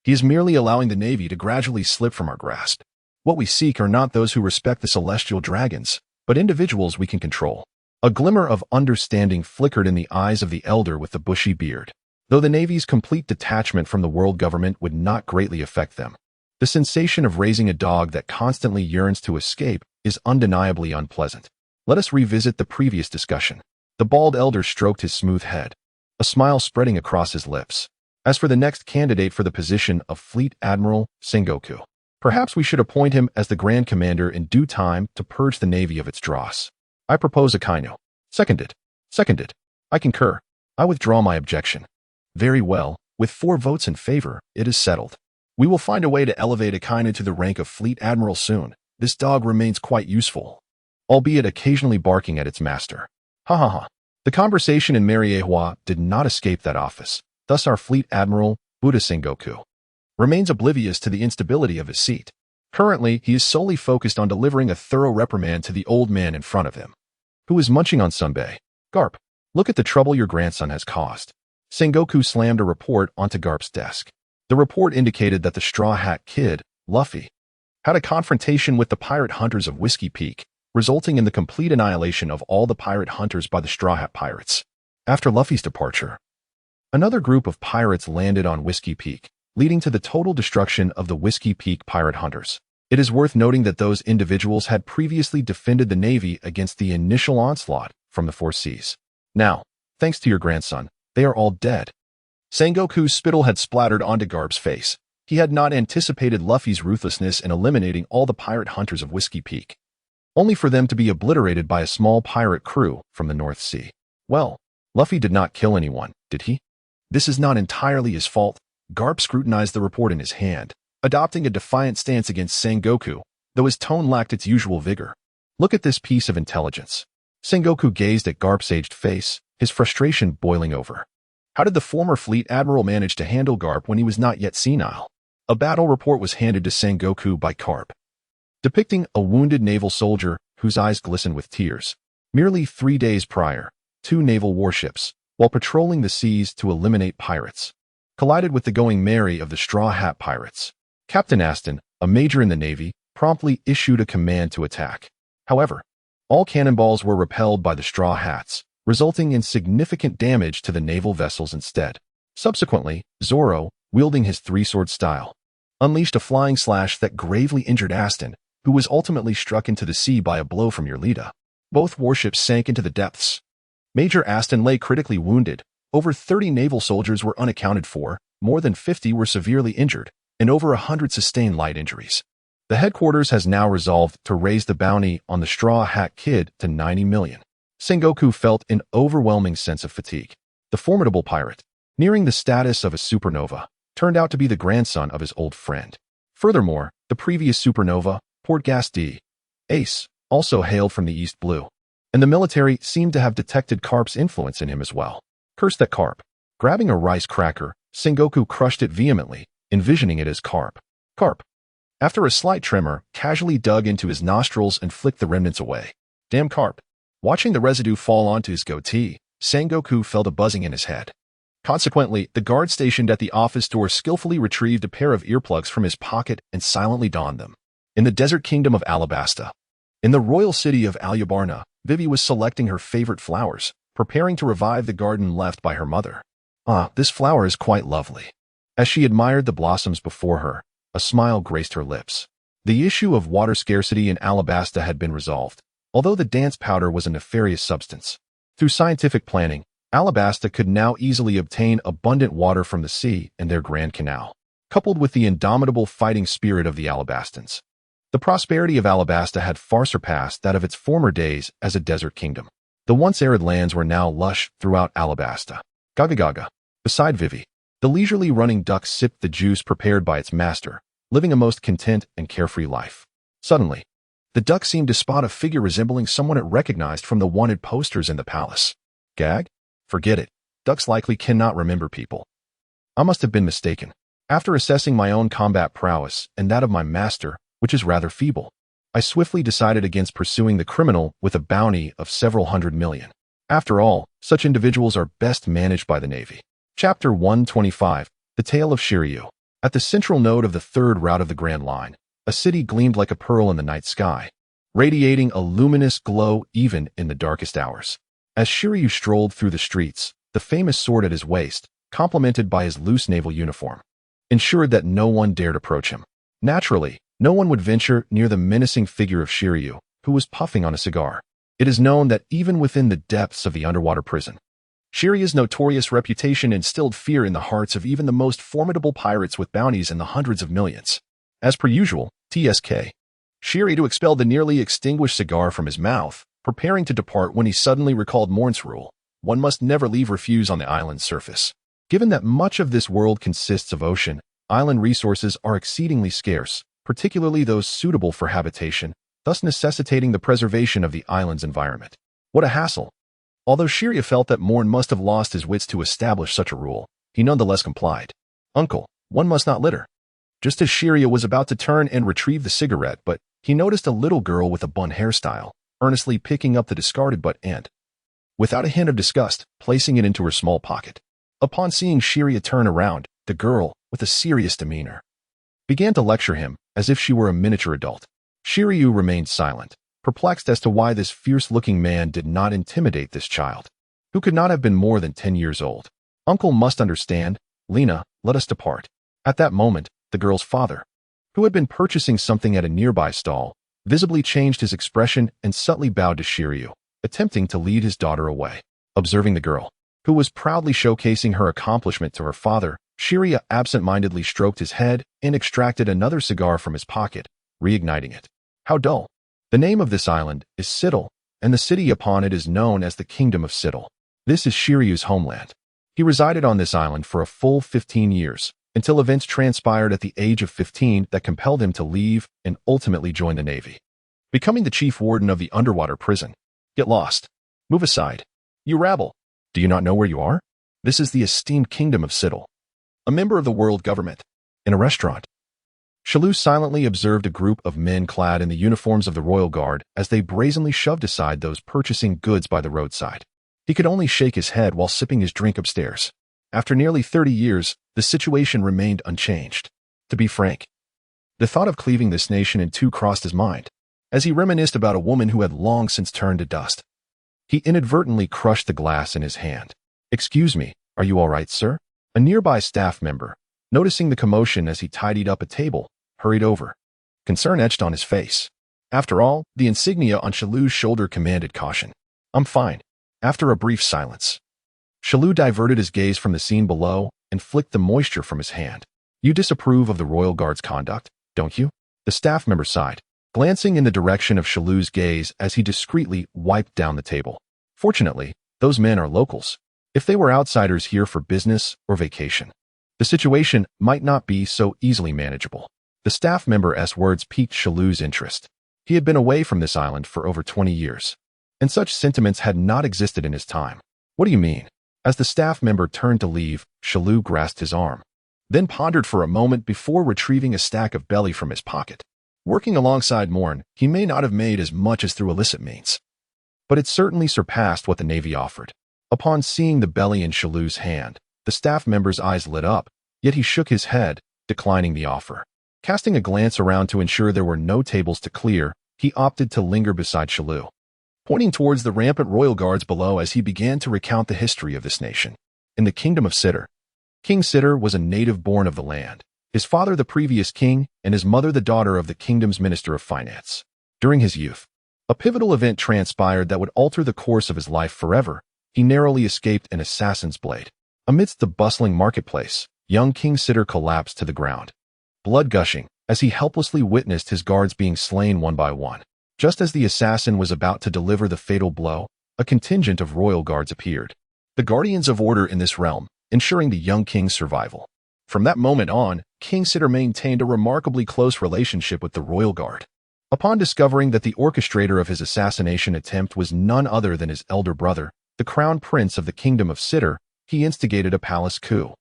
He is merely allowing the Navy to gradually slip from our grasp. What we seek are not those who respect the celestial dragons, but individuals we can control. A glimmer of understanding flickered in the eyes of the elder with the bushy beard. Though the Navy's complete detachment from the world government would not greatly affect them, the sensation of raising a dog that constantly yearns to escape is undeniably unpleasant. Let us revisit the previous discussion. The bald elder stroked his smooth head, a smile spreading across his lips. As for the next candidate for the position of Fleet Admiral Sengoku, perhaps we should appoint him as the Grand Commander in due time to purge the Navy of its dross. I propose Akainu. Seconded. Seconded. I concur. I withdraw my objection. Very well. With 4 votes in favor, it is settled. We will find a way to elevate Akainu to the rank of Fleet Admiral soon. This dog remains quite useful, albeit occasionally barking at its master. Ha ha ha. The conversation in Marineford did not escape that office. Thus our Fleet Admiral, Buddha Sengoku, remains oblivious to the instability of his seat. Currently, he is solely focused on delivering a thorough reprimand to the old man in front of him, who is munching on sunbae. Garp, look at the trouble your grandson has caused. Sengoku slammed a report onto Garp's desk. The report indicated that the Straw Hat Kid, Luffy, had a confrontation with the pirate hunters of Whiskey Peak, resulting in the complete annihilation of all the pirate hunters by the Straw Hat Pirates. After Luffy's departure, another group of pirates landed on Whiskey Peak, leading to the total destruction of the Whiskey Peak pirate hunters. It is worth noting that those individuals had previously defended the Navy against the initial onslaught from the 4 seas. Now, thanks to your grandson, they are all dead. Sengoku's spittle had splattered onto Garp's face. He had not anticipated Luffy's ruthlessness in eliminating all the pirate hunters of Whiskey Peak, only for them to be obliterated by a small pirate crew from the North Sea. Well, Luffy did not kill anyone, did he? This is not entirely his fault. Garp scrutinized the report in his hand, adopting a defiant stance against Sengoku, though his tone lacked its usual vigor. Look at this piece of intelligence. Sengoku gazed at Garp's aged face, his frustration boiling over. How did the former Fleet Admiral manage to handle Garp when he was not yet senile? A battle report was handed to Sengoku by Garp, depicting a wounded naval soldier whose eyes glistened with tears. Merely 3 days prior, 2 naval warships, while patrolling the seas to eliminate pirates, collided with the Going Merry of the Straw Hat Pirates. Captain Aston, a major in the Navy, promptly issued a command to attack. However, all cannonballs were repelled by the Straw Hats, resulting in significant damage to the naval vessels instead. Subsequently, Zoro, wielding his 3-sword style, unleashed a flying slash that gravely injured Aston, who was ultimately struck into the sea by a blow from Eurlita. Both warships sank into the depths. Major Aston lay critically wounded. Over 30 naval soldiers were unaccounted for, more than 50 were severely injured, and over 100 sustained light injuries. The headquarters has now resolved to raise the bounty on the Straw Hat Kid to 90 million. Sengoku felt an overwhelming sense of fatigue. The formidable pirate, nearing the status of a supernova, turned out to be the grandson of his old friend. Furthermore, the previous supernova, Portgas D. Ace, also hailed from the East Blue, and the military seemed to have detected Carp's influence in him as well. Curse that Carp. Grabbing a rice cracker, Sengoku crushed it vehemently, envisioning it as Carp. Carp. After a slight tremor, casually dug into his nostrils and flicked the remnants away. Damn Carp. Watching the residue fall onto his goatee, Sengoku felt a buzzing in his head. Consequently, the guard stationed at the office door skillfully retrieved a pair of earplugs from his pocket and silently donned them. In the desert kingdom of Alabasta, in the royal city of Alyabarna, Vivi was selecting her favorite flowers, preparing to revive the garden left by her mother. Ah, this flower is quite lovely. As she admired the blossoms before her, a smile graced her lips. The issue of water scarcity in Alabasta had been resolved, although the dance powder was a nefarious substance. Through scientific planning, Alabasta could now easily obtain abundant water from the sea and their Grand Canal, coupled with the indomitable fighting spirit of the Alabastans. The prosperity of Alabasta had far surpassed that of its former days as a desert kingdom. The once arid lands were now lush throughout Alabasta. Gaga gaga. Beside Vivi, the leisurely running duck sipped the juice prepared by its master, living a most content and carefree life. Suddenly, the duck seemed to spot a figure resembling someone it recognized from the wanted posters in the palace. Gag? Forget it. Ducks likely cannot remember people. I must have been mistaken. After assessing my own combat prowess and that of my master, which is rather feeble, I swiftly decided against pursuing the criminal with a bounty of several hundred million. After all, such individuals are best managed by the Navy. Chapter 125, The Tale of Jiuyue. At the central node of the third route of the Grand Line, a city gleamed like a pearl in the night sky, radiating a luminous glow even in the darkest hours. As Jiuyue strolled through the streets, the famous sword at his waist, complemented by his loose naval uniform, ensured that no one dared approach him. Naturally, no one would venture near the menacing figure of Jiuyue, who was puffing on a cigar. It is known that even within the depths of the underwater prison, Jiuyue's notorious reputation instilled fear in the hearts of even the most formidable pirates with bounties in the hundreds of millions. As per usual, TSK. Jiuyue expelled the nearly extinguished cigar from his mouth, preparing to depart when he suddenly recalled Moen's rule: one must never leave refuse on the island's surface. Given that much of this world consists of ocean, island resources are exceedingly scarce, particularly those suitable for habitation, thus necessitating the preservation of the island's environment. What a hassle! Although Jiuyue felt that Moen must have lost his wits to establish such a rule, he nonetheless complied. Uncle, one must not litter. Just as Jiuyue was about to turn and retrieve the cigarette, but he noticed a little girl with a bun hairstyle, earnestly picking up the discarded butt and, without a hint of disgust, placing it into her small pocket. Upon seeing Jiuyue turn around, the girl, with a serious demeanor, began to lecture him as if she were a miniature adult. Jiuyue remained silent, perplexed as to why this fierce-looking man did not intimidate this child, who could not have been more than 10 years old. Uncle must understand. Lena, let us depart. At that moment, the girl's father, who had been purchasing something at a nearby stall, visibly changed his expression and subtly bowed to Jiuyue, attempting to lead his daughter away. Observing the girl, who was proudly showcasing her accomplishment to her father, Jiuyue absent-mindedly stroked his head and extracted another cigar from his pocket, reigniting it. How dull. The name of this island is Siddle, and the city upon it is known as the Kingdom of Siddle. This is Jiuyue's homeland. He resided on this island for a full 15 years, until events transpired at the age of 15 that compelled him to leave and ultimately join the Navy, becoming the chief warden of the underwater prison. Get lost. Move aside. You rabble. Do you not know where you are? This is the esteemed Kingdom of Siddle, a member of the world government. In a restaurant, Jiuyue silently observed a group of men clad in the uniforms of the Royal Guard as they brazenly shoved aside those purchasing goods by the roadside. He could only shake his head while sipping his drink upstairs. After nearly 30 years, the situation remained unchanged. To be frank, the thought of cleaving this nation in two crossed his mind, as he reminisced about a woman who had long since turned to dust. He inadvertently crushed the glass in his hand. Excuse me, are you all right, sir? A nearby staff member, noticing the commotion as he tidied up a table, hurried over. Concern etched on his face. After all, the insignia on Shiyue's shoulder commanded caution. "I'm fine." After a brief silence, Shiyue diverted his gaze from the scene below and flicked the moisture from his hand. "You disapprove of the Royal Guard's conduct, don't you?" The staff member sighed, glancing in the direction of Shiyue's gaze as he discreetly wiped down the table. "Fortunately, those men are locals. If they were outsiders here for business or vacation, the situation might not be so easily manageable." The staff member's words piqued Shiyue's interest. He had been away from this island for over 20 years, and such sentiments had not existed in his time. "What do you mean?" As the staff member turned to leave, Shiyue grasped his arm, then pondered for a moment before retrieving a stack of belly from his pocket. Working alongside Moen, he may not have made as much as through illicit means, but it certainly surpassed what the Navy offered. Upon seeing the belly in Shiyue's hand, the staff member's eyes lit up, yet he shook his head, declining the offer. Casting a glance around to ensure there were no tables to clear, he opted to linger beside Shiyue, pointing towards the rampant royal guards below as he began to recount the history of this nation. In the kingdom of Citter, King Citter was a native born of the land, his father the previous king and his mother the daughter of the kingdom's minister of finance. During his youth, a pivotal event transpired that would alter the course of his life forever. He narrowly escaped an assassin's blade. Amidst the bustling marketplace, young King Citter collapsed to the ground, blood gushing, as he helplessly witnessed his guards being slain one by one. Just as the assassin was about to deliver the fatal blow, a contingent of royal guards appeared, the guardians of order in this realm, ensuring the young king's survival. From that moment on, King Citter maintained a remarkably close relationship with the royal guard. Upon discovering that the orchestrator of his assassination attempt was none other than his elder brother, the crown prince of the kingdom of Citter, he instigated a palace coup.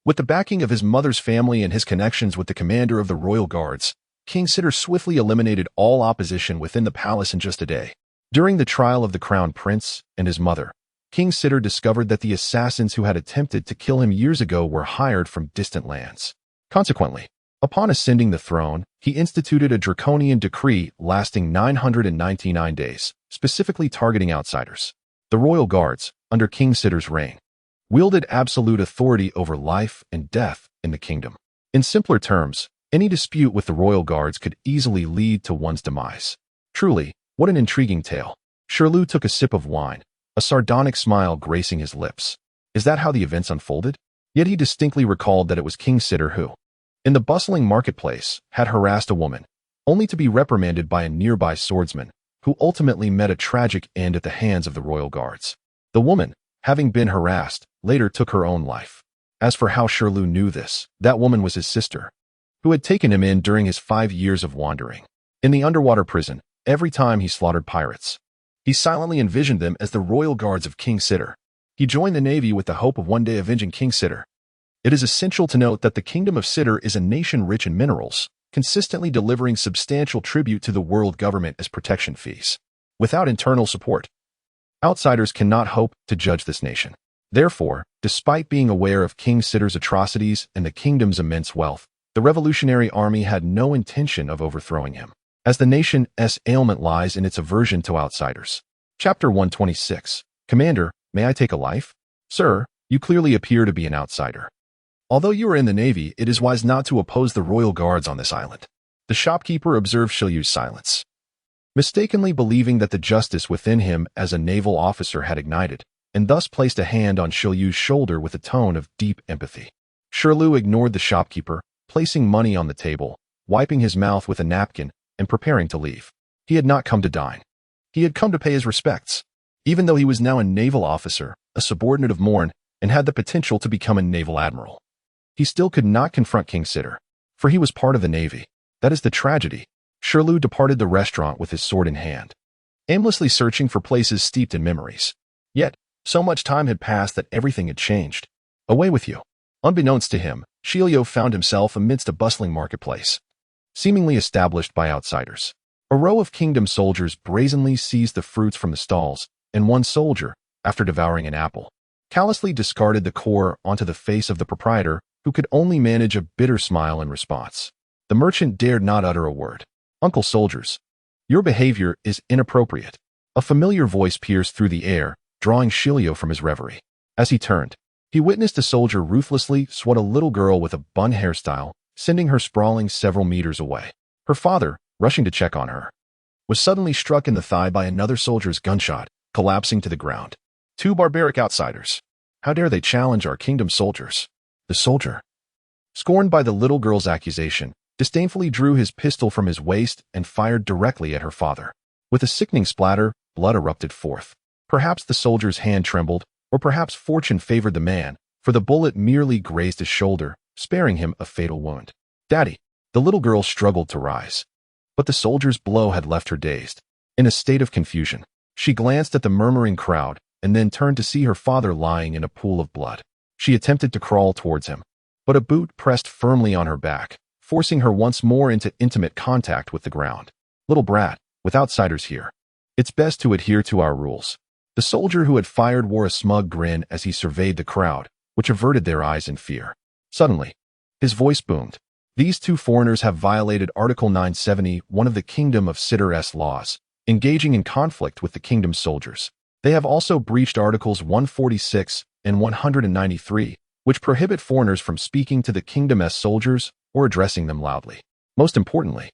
With the backing of his mother's family and his connections with the commander of the royal guards, King Citter swiftly eliminated all opposition within the palace in just a day. During the trial of the crown prince and his mother, King Citter discovered that the assassins who had attempted to kill him years ago were hired from distant lands. Consequently, upon ascending the throne, he instituted a draconian decree lasting 999 days, specifically targeting outsiders. The royal guards, under King Citter's reign, wielded absolute authority over life and death in the kingdom. In simpler terms, any dispute with the royal guards could easily lead to one's demise. Truly, what an intriguing tale. Shiyue took a sip of wine, a sardonic smile gracing his lips. Is that how the events unfolded? Yet he distinctly recalled that it was King Citter who, in the bustling marketplace, had harassed a woman, only to be reprimanded by a nearby swordsman, who ultimately met a tragic end at the hands of the royal guards. The woman, having been harassed, later took her own life. As for how Shiyue knew this, that woman was his sister, who had taken him in during his 5 years of wandering. In the underwater prison, every time he slaughtered pirates, he silently envisioned them as the royal guards of King Citter. He joined the Navy with the hope of one day avenging King Citter. It is essential to note that the kingdom of Citter is a nation rich in minerals, consistently delivering substantial tribute to the world government as protection fees. Without internal support, outsiders cannot hope to judge this nation. Therefore, despite being aware of King Citter's atrocities and the kingdom's immense wealth, the Revolutionary Army had no intention of overthrowing him, as the nation's ailment lies in its aversion to outsiders. Chapter 126. Commander, may I take a life? Sir, you clearly appear to be an outsider. Although you are in the Navy, it is wise not to oppose the royal guards on this island. The shopkeeper observed Shiyue's silence, mistakenly believing that the justice within him as a naval officer had ignited, and thus placed a hand on Shiyue's shoulder with a tone of deep empathy. Shiyue ignored the shopkeeper, placing money on the table, wiping his mouth with a napkin, and preparing to leave. He had not come to dine. He had come to pay his respects. Even though he was now a naval officer, a subordinate of Moen, and had the potential to become a naval admiral, he still could not confront King Citter, for he was part of the Navy. That is the tragedy. Shiyue departed the restaurant with his sword in hand, aimlessly searching for places steeped in memories. Yet, so much time had passed that everything had changed. Away with you. Unbeknownst to him, Jiuyue found himself amidst a bustling marketplace, seemingly established by outsiders. A row of kingdom soldiers brazenly seized the fruits from the stalls, and one soldier, after devouring an apple, callously discarded the core onto the face of the proprietor, who could only manage a bitter smile in response. The merchant dared not utter a word. Uncle soldiers, your behavior is inappropriate. A familiar voice pierced through the air, drawing Jiuyue from his reverie. As he turned, He witnessed a soldier ruthlessly swat a little girl with a bun hairstyle, sending her sprawling several meters away. Her father, rushing to check on her, was suddenly struck in the thigh by another soldier's gunshot, collapsing to the ground. Two barbaric outsiders. How dare they challenge our kingdom's soldiers? The soldier, scorned by the little girl's accusation, disdainfully drew his pistol from his waist and fired directly at her father. With a sickening splatter, blood erupted forth. Perhaps the soldier's hand trembled, or perhaps fortune favored the man, for the bullet merely grazed his shoulder, sparing him a fatal wound. Daddy! The little girl struggled to rise. But the soldier's blow had left her dazed. In a state of confusion, she glanced at the murmuring crowd, and then turned to see her father lying in a pool of blood. She attempted to crawl towards him, but a boot pressed firmly on her back, forcing her once more into intimate contact with the ground. Little brat, with outsiders here, it's best to adhere to our rules. The soldier who had fired wore a smug grin as he surveyed the crowd, which averted their eyes in fear. Suddenly, his voice boomed. These two foreigners have violated Article 971 of the Kingdom of Sitter's laws, engaging in conflict with the kingdom's soldiers. They have also breached Articles 146 and 193, which prohibit foreigners from speaking to the kingdom's soldiers or addressing them loudly. Most importantly,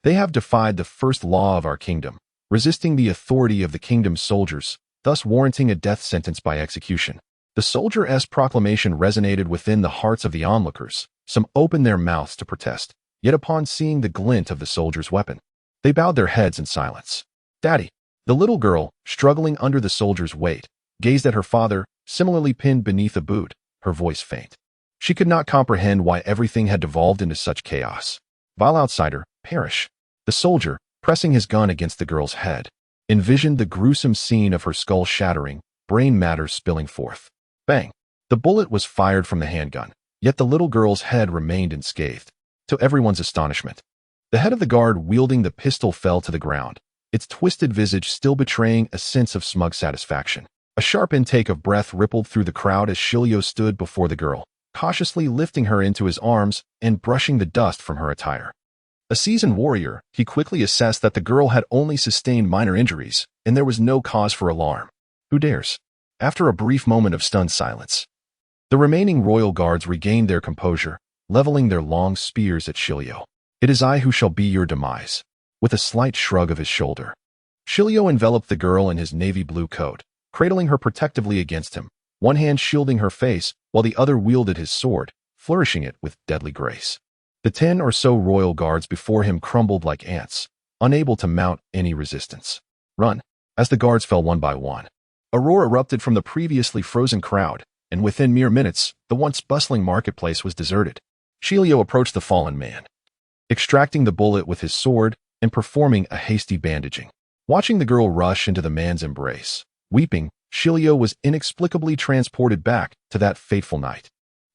they have defied the first law of our kingdom, resisting the authority of the kingdom's soldiers, thus warranting a death sentence by execution. The soldier's proclamation resonated within the hearts of the onlookers. Some opened their mouths to protest, yet upon seeing the glint of the soldier's weapon, they bowed their heads in silence. Daddy! The little girl, struggling under the soldier's weight, gazed at her father, similarly pinned beneath a boot, her voice faint. She could not comprehend why everything had devolved into such chaos. Vile outsider, perish! The soldier, pressing his gun against the girl's head, envisioned the gruesome scene of her skull shattering, brain matter spilling forth. Bang! The bullet was fired from the handgun, yet the little girl's head remained unscathed. To everyone's astonishment, the head of the guard wielding the pistol fell to the ground, its twisted visage still betraying a sense of smug satisfaction. A sharp intake of breath rippled through the crowd as Jiuyue stood before the girl, cautiously lifting her into his arms and brushing the dust from her attire. A seasoned warrior, he quickly assessed that the girl had only sustained minor injuries, and there was no cause for alarm. Who dares? After a brief moment of stunned silence, the remaining royal guards regained their composure, leveling their long spears at Jiuyue. It is I who shall be your demise. With a slight shrug of his shoulder, Jiuyue enveloped the girl in his navy blue coat, cradling her protectively against him, one hand shielding her face while the other wielded his sword, flourishing it with deadly grace. The 10 or so royal guards before him crumbled like ants, unable to mount any resistance. Run! As the guards fell one by one, a roar erupted from the previously frozen crowd, and within mere minutes, the once bustling marketplace was deserted. Jiuyue approached the fallen man, extracting the bullet with his sword and performing a hasty bandaging. Watching the girl rush into the man's embrace, weeping, Jiuyue was inexplicably transported back to that fateful night.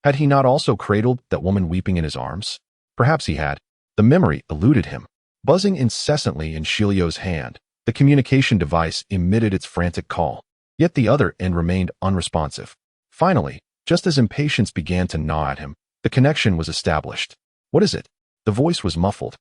Had he not also cradled that woman weeping in his arms? Perhaps he had. The memory eluded him. Buzzing incessantly in Jiuyue's hand, the communication device emitted its frantic call, yet the other end remained unresponsive. Finally, just as impatience began to gnaw at him, the connection was established. What is it? The voice was muffled,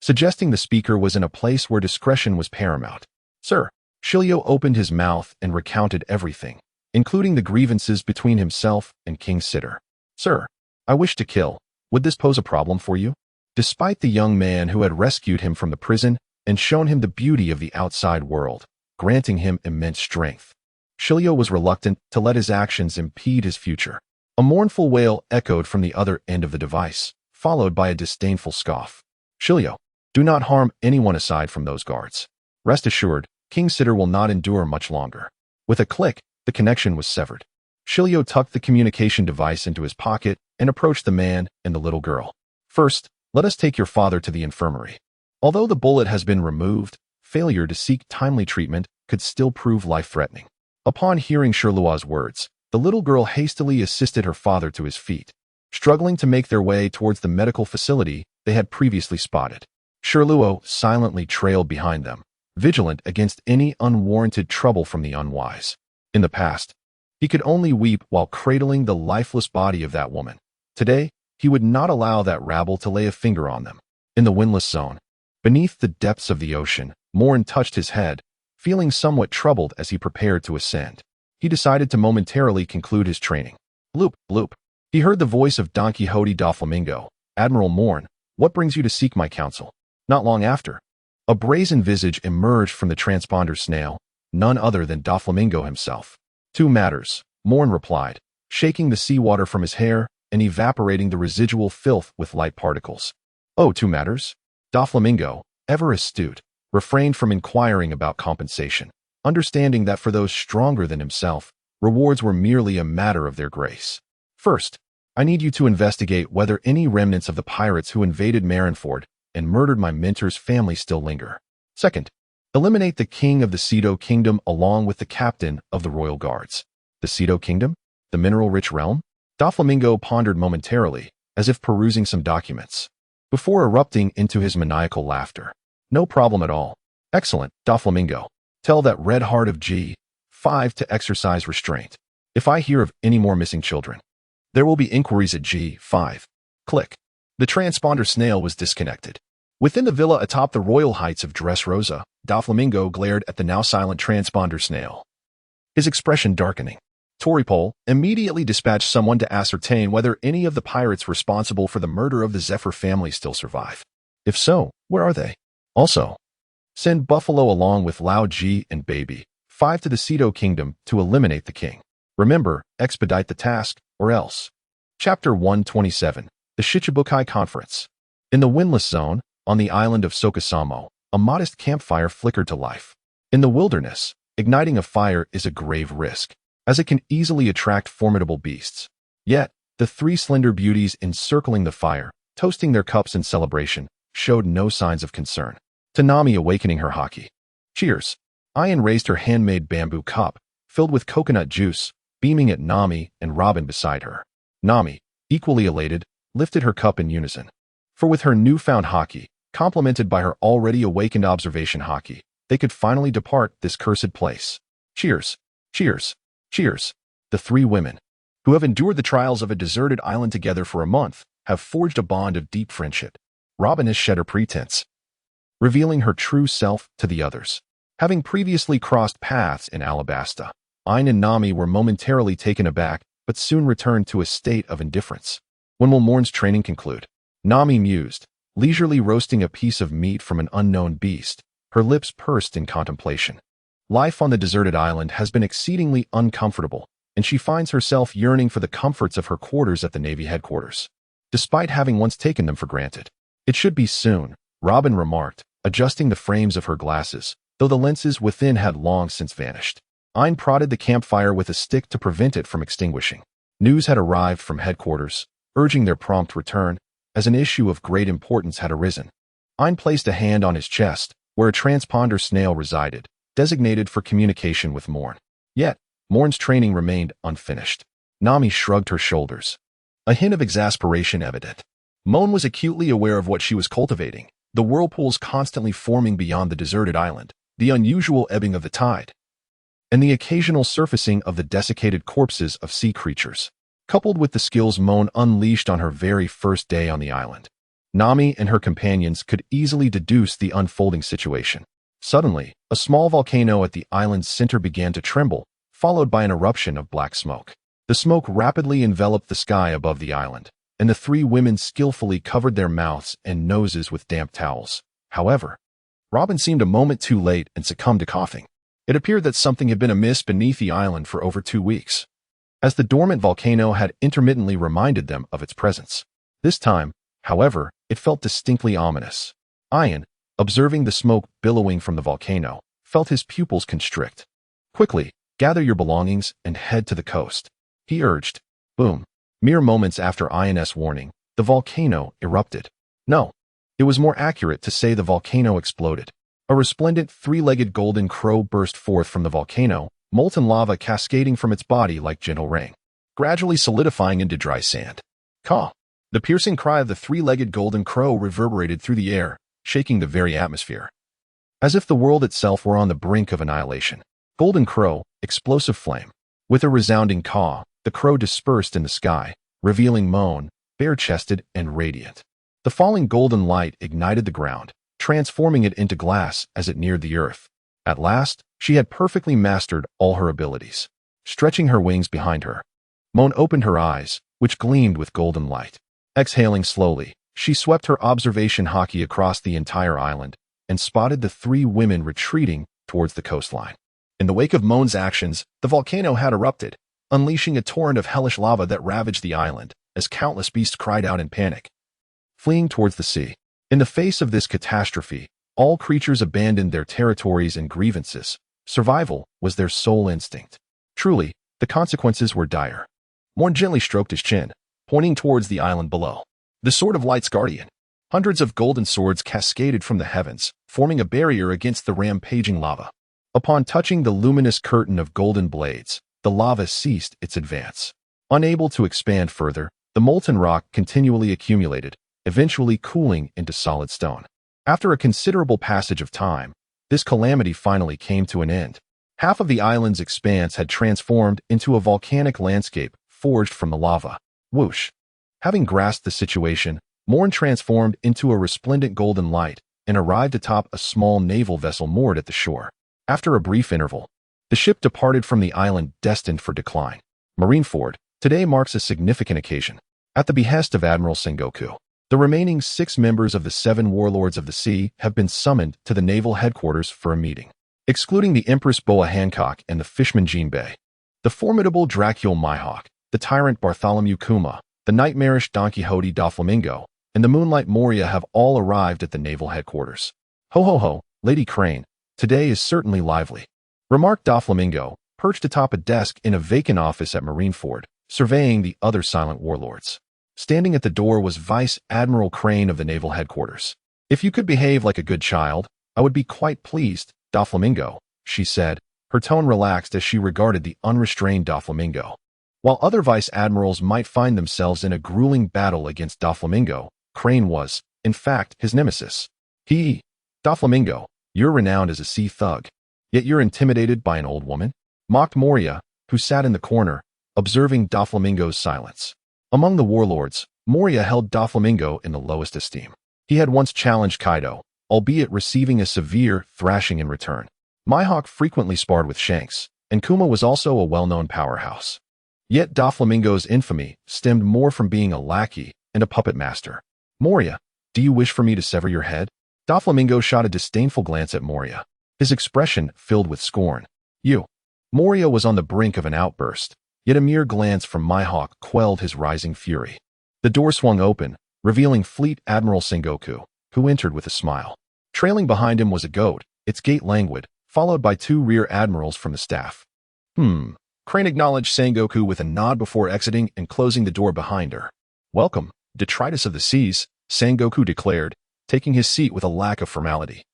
suggesting the speaker was in a place where discretion was paramount. Sir, Jiuyue opened his mouth and recounted everything, including the grievances between himself and King Sitter. Sir, I wish to kill. Would this pose a problem for you? Despite the young man who had rescued him from the prison and shown him the beauty of the outside world, granting him immense strength, Jiuyue was reluctant to let his actions impede his future. A mournful wail echoed from the other end of the device, followed by a disdainful scoff. Jiuyue, do not harm anyone aside from those guards. Rest assured, King Sitter will not endure much longer. With a click, the connection was severed. Jiuyue tucked the communication device into his pocket and approached the man and the little girl. First, let us take your father to the infirmary. Although the bullet has been removed, failure to seek timely treatment could still prove life-threatening. Upon hearing Jiuyue's words, the little girl hastily assisted her father to his feet, struggling to make their way towards the medical facility they had previously spotted. Jiuyue silently trailed behind them, vigilant against any unwarranted trouble from the unwise. In the past, he could only weep while cradling the lifeless body of that woman. Today, he would not allow that rabble to lay a finger on them. In the windless zone, beneath the depths of the ocean, Moen touched his head, feeling somewhat troubled as he prepared to ascend. He decided to momentarily conclude his training. Bloop, bloop. He heard the voice of Don Quixote da Flamingo. Admiral Moen, what brings you to seek my counsel? Not long after, a brazen visage emerged from the transponder snail, none other than Doflamingo himself. Two matters, Moen replied, shaking the seawater from his hair and evaporating the residual filth with light particles. Oh, two matters? Doflamingo, ever astute, refrained from inquiring about compensation, understanding that for those stronger than himself, rewards were merely a matter of their grace. First, I need you to investigate whether any remnants of the pirates who invaded Marineford and murdered my mentor's family still linger. Second, eliminate the king of the Cedo Kingdom along with the captain of the Royal Guards. The Cedo Kingdom? The mineral-rich realm? Doflamingo pondered momentarily, as if perusing some documents, before erupting into his maniacal laughter. No problem at all. Excellent, Doflamingo. Tell that red heart of G5 to exercise restraint. If I hear of any more missing children, there will be inquiries at G5. Click. The transponder snail was disconnected. Within the villa atop the royal heights of Dressrosa, Doflamingo glared at the now silent transponder snail, his expression darkening. Toripole immediately dispatched someone to ascertain whether any of the pirates responsible for the murder of the Zephyr family still survive. If so, where are they? Also, send Buffalo along with Lao Ji and Baby 5 to the Cedo Kingdom to eliminate the king. Remember, expedite the task, or else. Chapter 127, The Shichibukai Conference. In the windless zone, on the island of Sokasamo, a modest campfire flickered to life. In the wilderness, igniting a fire is a grave risk, as it can easily attract formidable beasts. Yet, the three slender beauties encircling the fire, toasting their cups in celebration, showed no signs of concern. Tanami awakening her haki. Cheers. Ayan raised her handmade bamboo cup, filled with coconut juice, beaming at Nami and Robin beside her. Nami, equally elated, lifted her cup in unison. For with her newfound haki, complemented by her already awakened observation haki, they could finally depart this cursed place. Cheers. Cheers. Cheers. The three women, who have endured the trials of a deserted island together for a month, have forged a bond of deep friendship. Robin has shed her pretense, revealing her true self to the others. Having previously crossed paths in Alabasta, Ayn and Nami were momentarily taken aback, but soon returned to a state of indifference. When will Morn's training conclude? Nami mused, leisurely roasting a piece of meat from an unknown beast, her lips pursed in contemplation. Life on the deserted island has been exceedingly uncomfortable, and she finds herself yearning for the comforts of her quarters at the Navy headquarters, despite having once taken them for granted. It should be soon, Robin remarked, adjusting the frames of her glasses, though the lenses within had long since vanished. Ayn prodded the campfire with a stick to prevent it from extinguishing. News had arrived from headquarters, urging their prompt return, as an issue of great importance had arisen. Ayn placed a hand on his chest, where a transponder snail resided, designated for communication with Morn. Yet, Morn's training remained unfinished. Nami shrugged her shoulders, a hint of exasperation evident. Moen was acutely aware of what she was cultivating, the whirlpools constantly forming beyond the deserted island, the unusual ebbing of the tide, and the occasional surfacing of the desiccated corpses of sea creatures, coupled with the skills Moen unleashed on her very first day on the island. Nami and her companions could easily deduce the unfolding situation. Suddenly, a small volcano at the island's center began to tremble, followed by an eruption of black smoke. The smoke rapidly enveloped the sky above the island, and the three women skillfully covered their mouths and noses with damp towels. However, Robin seemed a moment too late and succumbed to coughing. It appeared that something had been amiss beneath the island for over 2 weeks, as the dormant volcano had intermittently reminded them of its presence. This time, however, it felt distinctly ominous. Ayan, observing the smoke billowing from the volcano, felt his pupils constrict. Quickly, gather your belongings and head to the coast, he urged. Boom. Mere moments after Ayan's warning, the volcano erupted. No, it was more accurate to say the volcano exploded. A resplendent three-legged golden crow burst forth from the volcano, molten lava cascading from its body like gentle rain, gradually solidifying into dry sand. Caw! The piercing cry of the three-legged golden crow reverberated through the air, shaking the very atmosphere, as if the world itself were on the brink of annihilation. Golden crow, explosive flame. With a resounding caw, the crow dispersed in the sky, revealing Moen, bare-chested and radiant. The falling golden light ignited the ground, transforming it into glass as it neared the earth. At last, she had perfectly mastered all her abilities. Stretching her wings behind her, Moen opened her eyes, which gleamed with golden light. Exhaling slowly, she swept her observation hockey across the entire island and spotted the three women retreating towards the coastline. In the wake of Moen's actions, the volcano had erupted, unleashing a torrent of hellish lava that ravaged the island, as countless beasts cried out in panic, fleeing towards the sea. In the face of this catastrophe, all creatures abandoned their territories and grievances. Survival was their sole instinct. Truly, the consequences were dire. Moen gently stroked his chin, pointing towards the island below. The Sword of Light's guardian. Hundreds of golden swords cascaded from the heavens, forming a barrier against the rampaging lava. Upon touching the luminous curtain of golden blades, the lava ceased its advance. Unable to expand further, the molten rock continually accumulated, eventually cooling into solid stone. After a considerable passage of time, this calamity finally came to an end. Half of the island's expanse had transformed into a volcanic landscape forged from the lava. Whoosh! Having grasped the situation, Moen transformed into a resplendent golden light and arrived atop a small naval vessel moored at the shore. After a brief interval, the ship departed from the island destined for decline. Marineford, today marks a significant occasion. At the behest of Admiral Sengoku, the remaining 6 members of the 7 warlords of the sea have been summoned to the naval headquarters for a meeting. Excluding the Empress Boa Hancock and the Fishman Jinbei, the formidable Dracule Mihawk, the tyrant Bartholomew Kuma, the nightmarish Don Quixote Doflamingo, and the Moonlight Moria have all arrived at the naval headquarters. Ho ho ho, Lady Crane, today is certainly lively, remarked Doflamingo, perched atop a desk in a vacant office at Marineford, surveying the other silent warlords. Standing at the door was Vice Admiral Crane of the naval headquarters. If you could behave like a good child, I would be quite pleased, Doflamingo, she said, her tone relaxed as she regarded the unrestrained Doflamingo. While other vice admirals might find themselves in a grueling battle against Doflamingo, Crane was, in fact, his nemesis. Doflamingo, you're renowned as a sea thug, yet you're intimidated by an old woman? Mocked Moria, who sat in the corner, observing Doflamingo's silence. Among the warlords, Moria held Doflamingo in the lowest esteem. He had once challenged Kaido, albeit receiving a severe thrashing in return. Mihawk frequently sparred with Shanks, and Kuma was also a well-known powerhouse. Yet Doflamingo's infamy stemmed more from being a lackey and a puppet master. Moria, do you wish for me to sever your head? Doflamingo shot a disdainful glance at Moria, his expression filled with scorn. You. Moria was on the brink of an outburst, yet a mere glance from Mihawk quelled his rising fury. The door swung open, revealing Fleet Admiral Sengoku, who entered with a smile. Trailing behind him was a goat, its gait languid, followed by 2 rear admirals from the staff. Crane acknowledged Sengoku with a nod before exiting and closing the door behind her. Welcome, detritus of the seas, Sengoku declared, taking his seat with a lack of formality.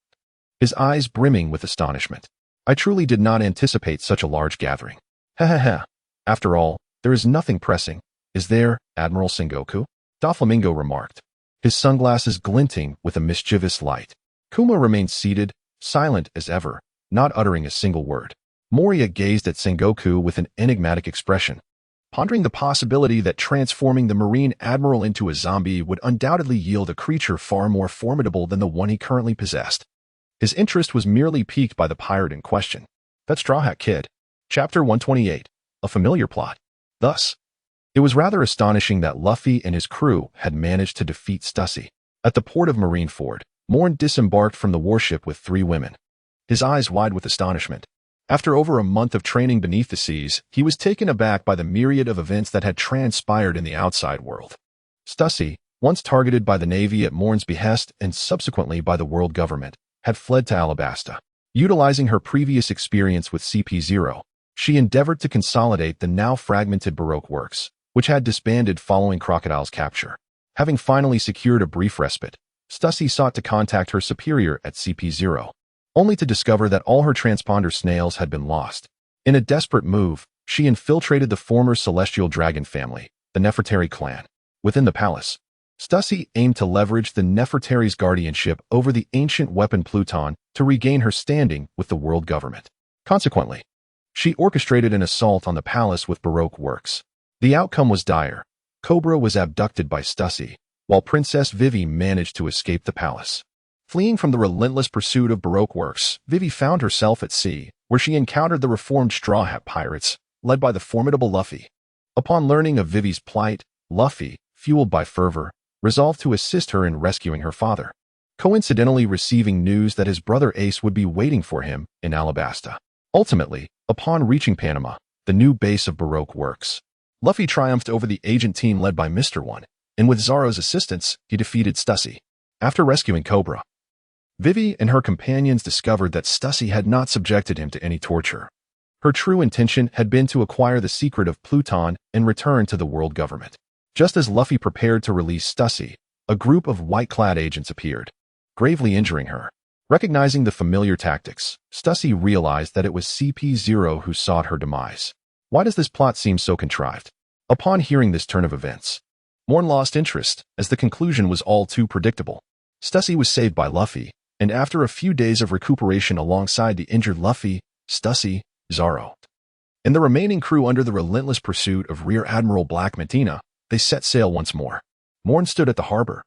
His eyes brimming with astonishment. I truly did not anticipate such a large gathering. Ha. After all, there is nothing pressing, is there, Admiral Sengoku? Doflamingo remarked, his sunglasses glinting with a mischievous light. Kuma remained seated, silent as ever, not uttering a single word. Moria gazed at Sengoku with an enigmatic expression, pondering the possibility that transforming the Marine Admiral into a zombie would undoubtedly yield a creature far more formidable than the one he currently possessed. His interest was merely piqued by the pirate in question. That Straw Hat Kid. Chapter 128. A familiar plot. Thus, it was rather astonishing that Luffy and his crew had managed to defeat Stussy. At the port of Marineford, Moen disembarked from the warship with 3 women, his eyes wide with astonishment. After over a month of training beneath the seas, he was taken aback by the myriad of events that had transpired in the outside world. Stussy, once targeted by the Navy at Moen's behest and subsequently by the world government, had fled to Alabasta. Utilizing her previous experience with CP0, she endeavored to consolidate the now fragmented Baroque works, which had disbanded following Crocodile's capture. Having finally secured a brief respite, Stussy sought to contact her superior at CP0, only to discover that all her transponder snails had been lost. In a desperate move, she infiltrated the former Celestial Dragon family, the Nefertari clan. Within the palace, Stussy aimed to leverage the Nefertari's guardianship over the ancient weapon Pluton to regain her standing with the world government. Consequently, she orchestrated an assault on the palace with Baroque works. The outcome was dire. Cobra was abducted by Stussy, while Princess Vivi managed to escape the palace. Fleeing from the relentless pursuit of Baroque works, Vivi found herself at sea, where she encountered the reformed Straw Hat pirates, led by the formidable Luffy. Upon learning of Vivi's plight, Luffy, fueled by fervor, resolved to assist her in rescuing her father, coincidentally receiving news that his brother Ace would be waiting for him in Alabasta. Ultimately, upon reaching Panama, the new base of Baroque works, Luffy triumphed over the agent team led by Mr. One, and with Zoro's assistance, he defeated Stussy. After rescuing Cobra, Vivi and her companions discovered that Stussy had not subjected him to any torture. Her true intention had been to acquire the secret of Pluton and return to the world government. Just as Luffy prepared to release Stussy, a group of white-clad agents appeared, gravely injuring her. Recognizing the familiar tactics, Stussy realized that it was CP0 who sought her demise. Why does this plot seem so contrived? Upon hearing this turn of events, Moen lost interest, as the conclusion was all too predictable. Stussy was saved by Luffy, and after a few days of recuperation alongside the injured Luffy, Stussy, Zoro, and the remaining crew under the relentless pursuit of Rear Admiral Black Matina, they set sail once more. Moen stood at the harbor,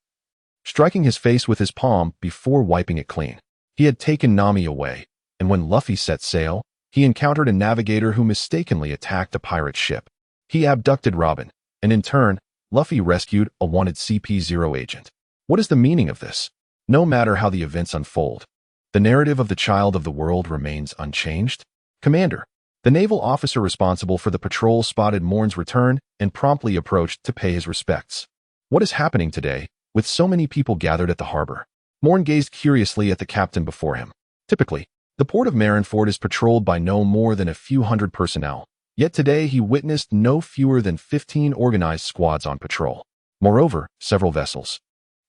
striking his face with his palm before wiping it clean. He had taken Nami away, and when Luffy set sail, he encountered a navigator who mistakenly attacked a pirate ship. He abducted Robin, and in turn, Luffy rescued a wanted CP0 agent. What is the meaning of this? No matter how the events unfold, the narrative of the child of the world remains unchanged. Commander, the naval officer responsible for the patrol spotted Moen's return and promptly approached to pay his respects. What is happening today, with so many people gathered at the harbor? Moen gazed curiously at the captain before him. Typically, the port of Marineford is patrolled by no more than a few hundred personnel, yet today he witnessed no fewer than 15 organized squads on patrol. Moreover, several vessels,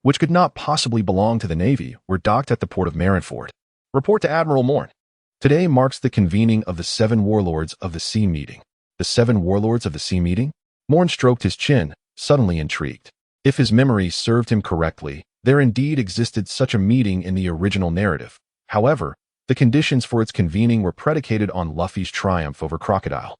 which could not possibly belong to the Navy, were docked at the port of Marineford. Report to Admiral Moen. Today marks the convening of the 7 Warlords of the Sea meeting. The 7 Warlords of the Sea meeting? Moen stroked his chin, suddenly intrigued. If his memory served him correctly, there indeed existed such a meeting in the original narrative. However, the conditions for its convening were predicated on Luffy's triumph over Crocodile,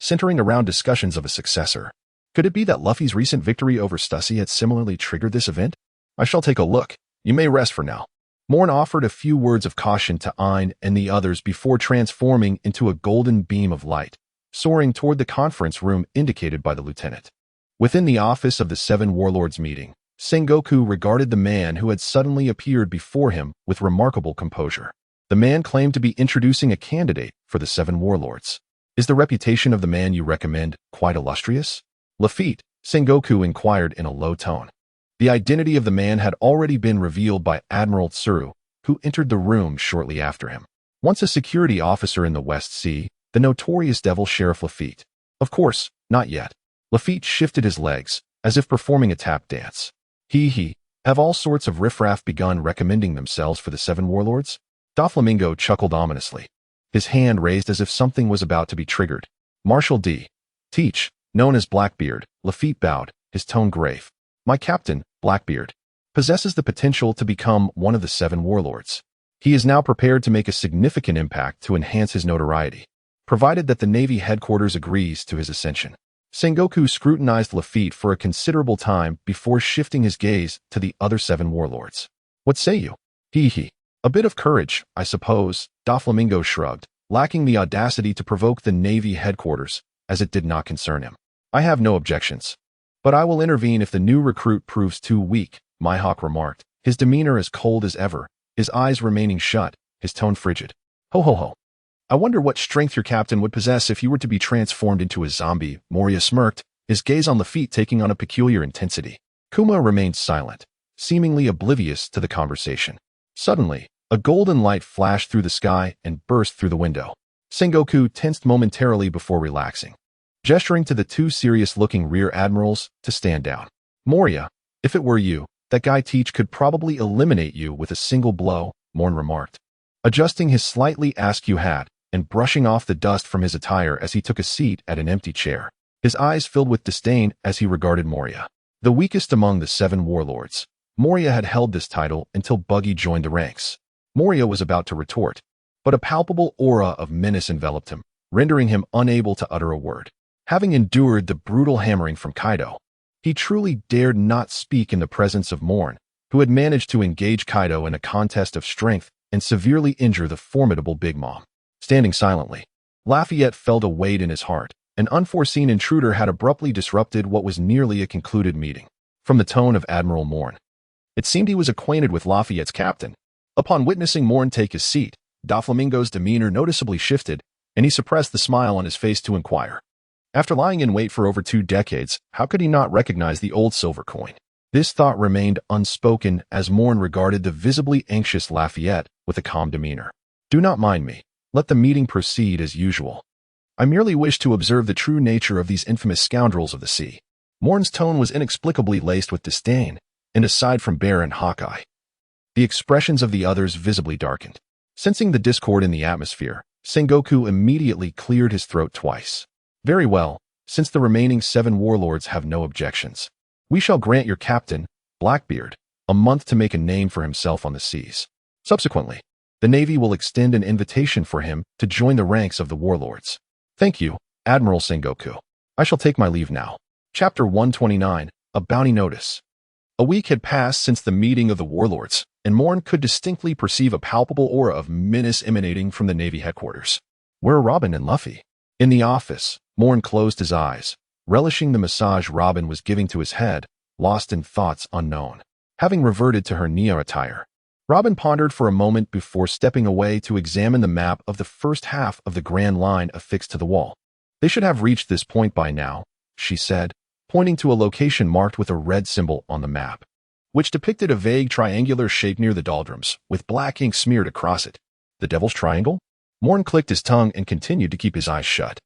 centering around discussions of a successor. Could it be that Luffy's recent victory over Stussy had similarly triggered this event? I shall take a look. You may rest for now. Moen offered a few words of caution to Ein and the others before transforming into a golden beam of light, soaring toward the conference room indicated by the lieutenant. Within the office of the 7 Warlords meeting, Sengoku regarded the man who had suddenly appeared before him with remarkable composure. The man claimed to be introducing a candidate for the 7 Warlords. Is the reputation of the man you recommend quite illustrious? Lafitte, Sengoku inquired in a low tone. The identity of the man had already been revealed by Admiral Tsuru, who entered the room shortly after him. Once a security officer in the West Sea, the notorious devil Sheriff Lafitte. Of course, not yet. Lafitte shifted his legs, as if performing a tap dance. Have all sorts of riffraff begun recommending themselves for the 7 Warlords? Doflamingo chuckled ominously, his hand raised as if something was about to be triggered. Marshal D. Teach, known as Blackbeard, Lafitte bowed, his tone grave. My captain, Blackbeard, possesses the potential to become one of the 7 Warlords. He is now prepared to make a significant impact to enhance his notoriety, provided that the Navy headquarters agrees to his ascension. Sengoku scrutinized Lafitte for a considerable time before shifting his gaze to the other 7 Warlords. What say you? A bit of courage, I suppose, Doflamingo shrugged, lacking the audacity to provoke the Navy headquarters, as it did not concern him. I have no objections. But I will intervene if the new recruit proves too weak, Mihawk remarked, his demeanor as cold as ever, his eyes remaining shut, his tone frigid. Ho. I wonder what strength your captain would possess if he were to be transformed into a zombie, Moria smirked, his gaze on Lafitte taking on a peculiar intensity. Kuma remained silent, seemingly oblivious to the conversation. Suddenly, a golden light flashed through the sky and burst through the window. Sengoku tensed momentarily before relaxing, gesturing to the 2 serious-looking rear admirals to stand down. Moria, if it were you, that guy Teach could probably eliminate you with a single blow, Moen remarked, adjusting his slightly askew hat and brushing off the dust from his attire as he took a seat at an empty chair. His eyes filled with disdain as he regarded Moria. The weakest among the 7 Warlords, Moria had held this title until Buggy joined the ranks. Moria was about to retort, but a palpable aura of menace enveloped him, rendering him unable to utter a word. Having endured the brutal hammering from Kaido, he truly dared not speak in the presence of Moen, who had managed to engage Kaido in a contest of strength and severely injure the formidable Big Mom. Standing silently, Lafayette felt a weight in his heart, An unforeseen intruder had abruptly disrupted what was nearly a concluded meeting. From the tone of Admiral Moen, it seemed he was acquainted with Lafayette's captain. Upon witnessing Moen take his seat, Doflamingo's demeanor noticeably shifted, and he suppressed the smile on his face to inquire. After lying in wait for over 2 decades, how could he not recognize the old silver coin? This thought remained unspoken as Moen regarded the visibly anxious Lafayette with a calm demeanor. Do not mind me. Let the meeting proceed as usual. I merely wish to observe the true nature of these infamous scoundrels of the sea. Moen's tone was inexplicably laced with disdain, and aside from Bear and Hawkeye, the expressions of the others visibly darkened. Sensing the discord in the atmosphere, Sengoku immediately cleared his throat twice. Very well, since the remaining 7 warlords have no objections. We shall grant your captain, Blackbeard, a month to make a name for himself on the seas. Subsequently, the Navy will extend an invitation for him to join the ranks of the warlords. Thank you, Admiral Sengoku. I shall take my leave now. Chapter 129, A Bounty Notice. A week had passed since the meeting of the warlords, and Moen could distinctly perceive a palpable aura of menace emanating from the Navy headquarters. Where are Robin and Luffy? In the office, Moen closed his eyes, relishing the massage Robin was giving to his head, lost in thoughts unknown. Having reverted to her Neo attire, Robin pondered for a moment before stepping away to examine the map of the first half of the Grand Line affixed to the wall. They should have reached this point by now, she said, pointing to a location marked with a red symbol on the map, which depicted a vague triangular shape near the doldrums, with black ink smeared across it. The Devil's Triangle? Moen clicked his tongue and continued to keep his eyes shut.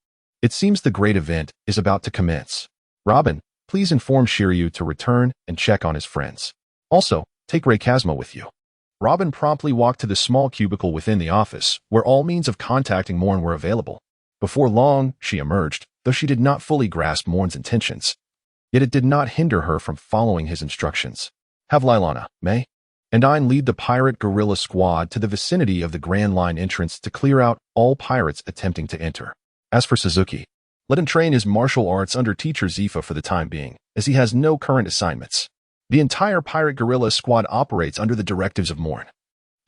It seems the great event is about to commence. Robin, please inform Jiuyue to return and check on his friends. Also, take Ray Kazuma with you. Robin promptly walked to the small cubicle within the office, where all means of contacting Moen were available. Before long, she emerged, though she did not fully grasp Moen's intentions. Yet it did not hinder her from following his instructions. Have Lilana, May, and Ein lead the pirate guerrilla squad to the vicinity of the Grand Line entrance to clear out all pirates attempting to enter. As for Suzuki, let him train his martial arts under teacher Zifa for the time being, as he has no current assignments. The entire pirate guerrilla squad operates under the directives of Moen,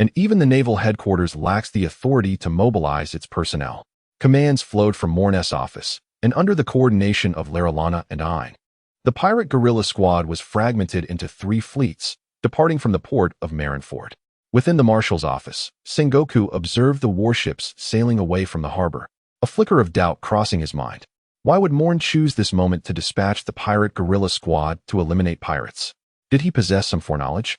and even the naval headquarters lacks the authority to mobilize its personnel. Commands flowed from Moen's office, and under the coordination of Larilana and Ein. The pirate guerrilla squad was fragmented into 3 fleets, departing from the port of Marineford. Within the marshal's office, Sengoku observed the warships sailing away from the harbor, a flicker of doubt crossing his mind. Why would Moen choose this moment to dispatch the pirate guerrilla squad to eliminate pirates? Did he possess some foreknowledge?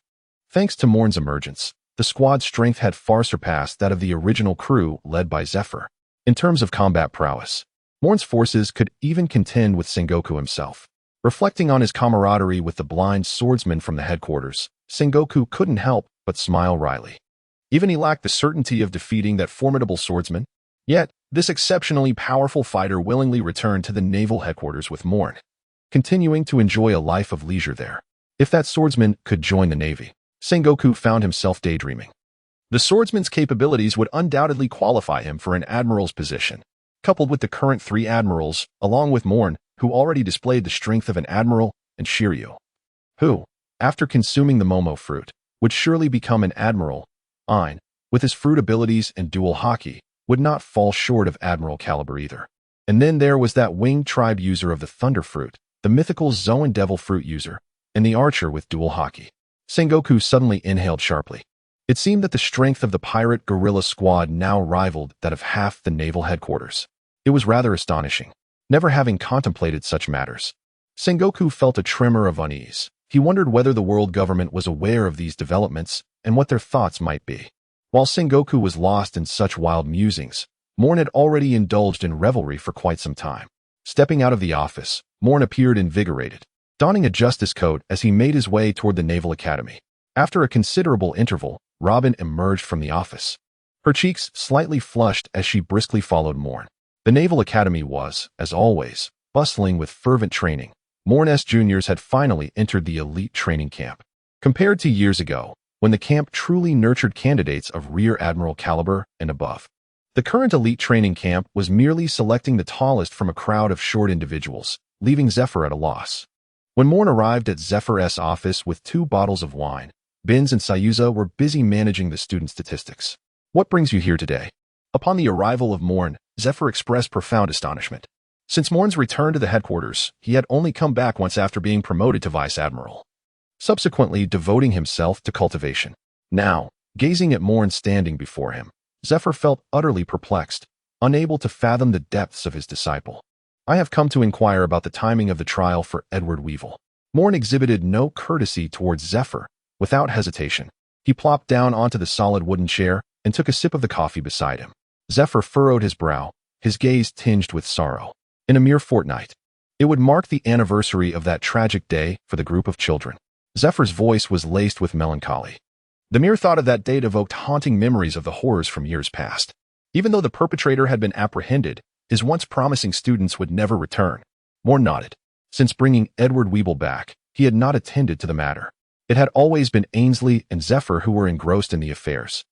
Thanks to Moen's emergence, the squad's strength had far surpassed that of the original crew led by Zephyr. In terms of combat prowess, Moen's forces could even contend with Sengoku himself. Reflecting on his camaraderie with the blind swordsman from the headquarters, Sengoku couldn't help but smile wryly. Even he lacked the certainty of defeating that formidable swordsman. Yet, this exceptionally powerful fighter willingly returned to the naval headquarters with Moen, continuing to enjoy a life of leisure there. If that swordsman could join the Navy, Sengoku found himself daydreaming. The swordsman's capabilities would undoubtedly qualify him for an admiral's position. Coupled with the current 3 admirals, along with Moen, who already displayed the strength of an admiral, and Jiuyue, who, after consuming the Momo fruit, would surely become an admiral. Ein, with his fruit abilities and dual haki, would not fall short of admiral caliber either. And then there was that winged tribe user of the thunder fruit, the mythical Zoan devil fruit user, and the archer with dual haki. Sengoku suddenly inhaled sharply. It seemed that the strength of the pirate guerrilla squad now rivaled that of half the naval headquarters. It was rather astonishing, never having contemplated such matters. Sengoku felt a tremor of unease. He wondered whether the world government was aware of these developments and what their thoughts might be. While Sengoku was lost in such wild musings, Moen had already indulged in revelry for quite some time. Stepping out of the office, Moen appeared invigorated, donning a justice coat as he made his way toward the Naval Academy. After a considerable interval, Robin emerged from the office. Her cheeks slightly flushed as she briskly followed Moen. The Naval Academy was, as always, bustling with fervent training. Moen's juniors had finally entered the elite training camp. Compared to years ago, when the camp truly nurtured candidates of Rear Admiral caliber and above, the current elite training camp was merely selecting the tallest from a crowd of short individuals, leaving Zephyr at a loss. When Moen arrived at Zephyr's office with 2 bottles of wine, Benz and Sayuza were busy managing the student statistics. What brings you here today? Upon the arrival of Moen, Zephyr expressed profound astonishment. Since Moen's return to the headquarters, he had only come back once after being promoted to vice admiral, subsequently devoting himself to cultivation. Now, gazing at Moen standing before him, Zephyr felt utterly perplexed, unable to fathom the depths of his disciple. I have come to inquire about the timing of the trial for Edward Weevil. Moen exhibited no courtesy towards Zephyr. Without hesitation, he plopped down onto the solid wooden chair and took a sip of the coffee beside him. Zephyr furrowed his brow, his gaze tinged with sorrow. In a mere fortnight, it would mark the anniversary of that tragic day for the group of children. Zephyr's voice was laced with melancholy. The mere thought of that date evoked haunting memories of the horrors from years past. Even though the perpetrator had been apprehended, his once promising students would never return. Moen nodded. Since bringing Edward Weevil back, he had not attended to the matter. It had always been Ainsley and Zephyr who were engrossed in the affairs.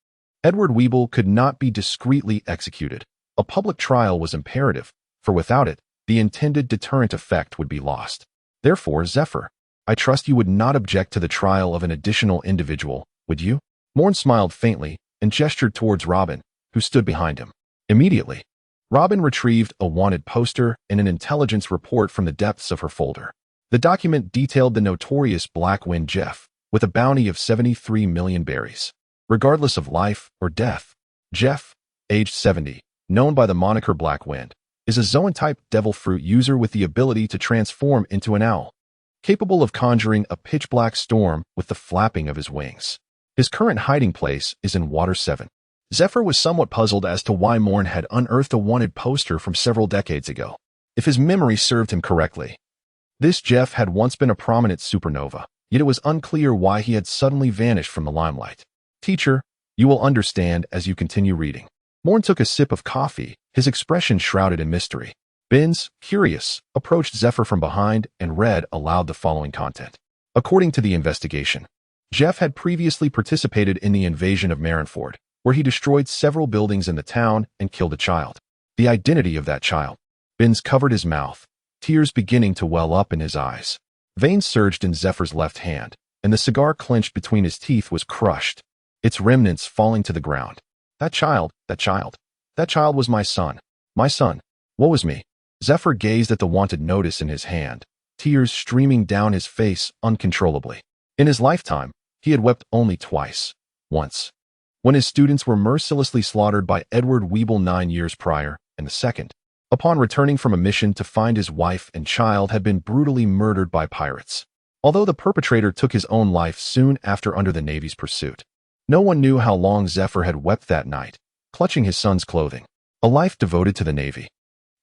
Edward Weevil could not be discreetly executed. A public trial was imperative, for without it, the intended deterrent effect would be lost. Therefore, Zephyr, I trust you would not object to the trial of an additional individual, would you? Moen smiled faintly and gestured towards Robin, who stood behind him. Immediately, Robin retrieved a wanted poster and an intelligence report from the depths of her folder. The document detailed the notorious Black Wind Jeff, with a bounty of 73 million berries. Regardless of life or death, Jeff, aged 70, known by the moniker Black Wind, is a Zoan-type devil fruit user with the ability to transform into an owl, capable of conjuring a pitch-black storm with the flapping of his wings. His current hiding place is in Water 7. Zephyr was somewhat puzzled as to why Moen had unearthed a wanted poster from several decades ago. If his memory served him correctly, this Jeff had once been a prominent supernova, yet it was unclear why he had suddenly vanished from the limelight. Teacher, you will understand as you continue reading. Moen took a sip of coffee, his expression shrouded in mystery. Binns, curious, approached Zephyr from behind and read aloud the following content. According to the investigation, Jeff had previously participated in the invasion of Marineford, where he destroyed several buildings in the town and killed a child. The identity of that child. Binns covered his mouth, tears beginning to well up in his eyes. Veins surged in Zephyr's left hand, and the cigar clenched between his teeth was crushed, its remnants falling to the ground. That child was my son. My son. Woe is me. Zephyr gazed at the wanted notice in his hand, tears streaming down his face uncontrollably. In his lifetime, he had wept only twice. Once, when his students were mercilessly slaughtered by Edward Weevil 9 years prior, and the second, upon returning from a mission to find his wife and child had been brutally murdered by pirates. Although the perpetrator took his own life soon after under the Navy's pursuit, no one knew how long Zephyr had wept that night, clutching his son's clothing. A life devoted to the Navy.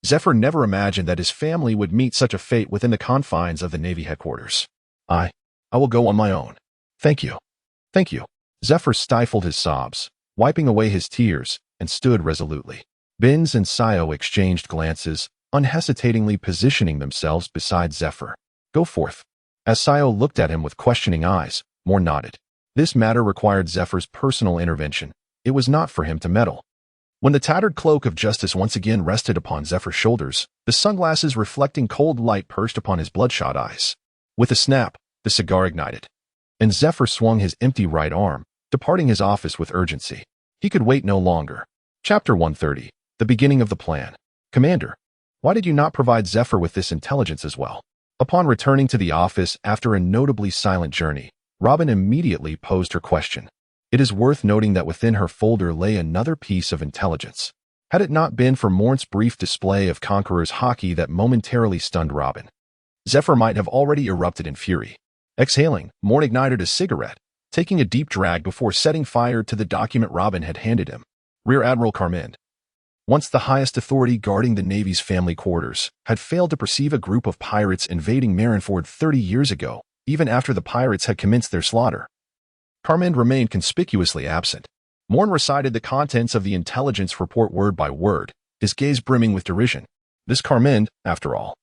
Zephyr never imagined that his family would meet such a fate within the confines of the Navy headquarters. I will go on my own. Thank you. Thank you. Zephyr stifled his sobs, wiping away his tears, and stood resolutely. Binns and Sayo exchanged glances, unhesitatingly positioning themselves beside Zephyr. Go forth. As Sayo looked at him with questioning eyes, Moen nodded. This matter required Zephyr's personal intervention. It was not for him to meddle. When the tattered cloak of justice once again rested upon Zephyr's shoulders, the sunglasses reflecting cold light perched upon his bloodshot eyes. With a snap, the cigar ignited, and Zephyr swung his empty right arm, departing his office with urgency. He could wait no longer. Chapter 130. The beginning of the plan. Commander, why did you not provide Zephyr with this intelligence as well? Upon returning to the office after a notably silent journey, Robin immediately posed her question. It is worth noting that within her folder lay another piece of intelligence. Had it not been for Moen's brief display of Conqueror's hockey that momentarily stunned Robin, Zephyr might have already erupted in fury. Exhaling, Moen ignited a cigarette, taking a deep drag before setting fire to the document Robin had handed him. Rear Admiral Carminde, once the highest authority guarding the Navy's family quarters, had failed to perceive a group of pirates invading Marineford 30 years ago, even after the pirates had commenced their slaughter. Carminde remained conspicuously absent. Moen recited the contents of the intelligence report word by word, his gaze brimming with derision. This Carminde, after all,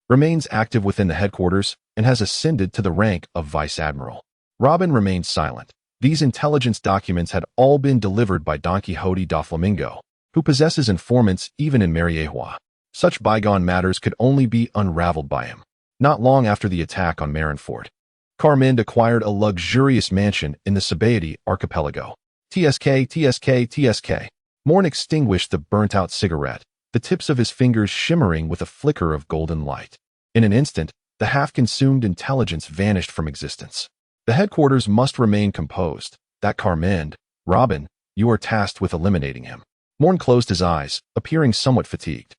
remains active within the headquarters and has ascended to the rank of Vice Admiral. Robin remained silent. These intelligence documents had all been delivered by Don Quixote da Flamingo, who possesses informants even in Mariejois. Such bygone matters could only be unraveled by him. Not long after the attack on Marineford, Carminde acquired a luxurious mansion in the Sabaody archipelago. TSK. Moen extinguished the burnt-out cigarette, the tips of his fingers shimmering with a flicker of golden light. In an instant, the half-consumed intelligence vanished from existence. The headquarters must remain composed. That Carmend, Robin, you are tasked with eliminating him. Moen closed his eyes, appearing somewhat fatigued.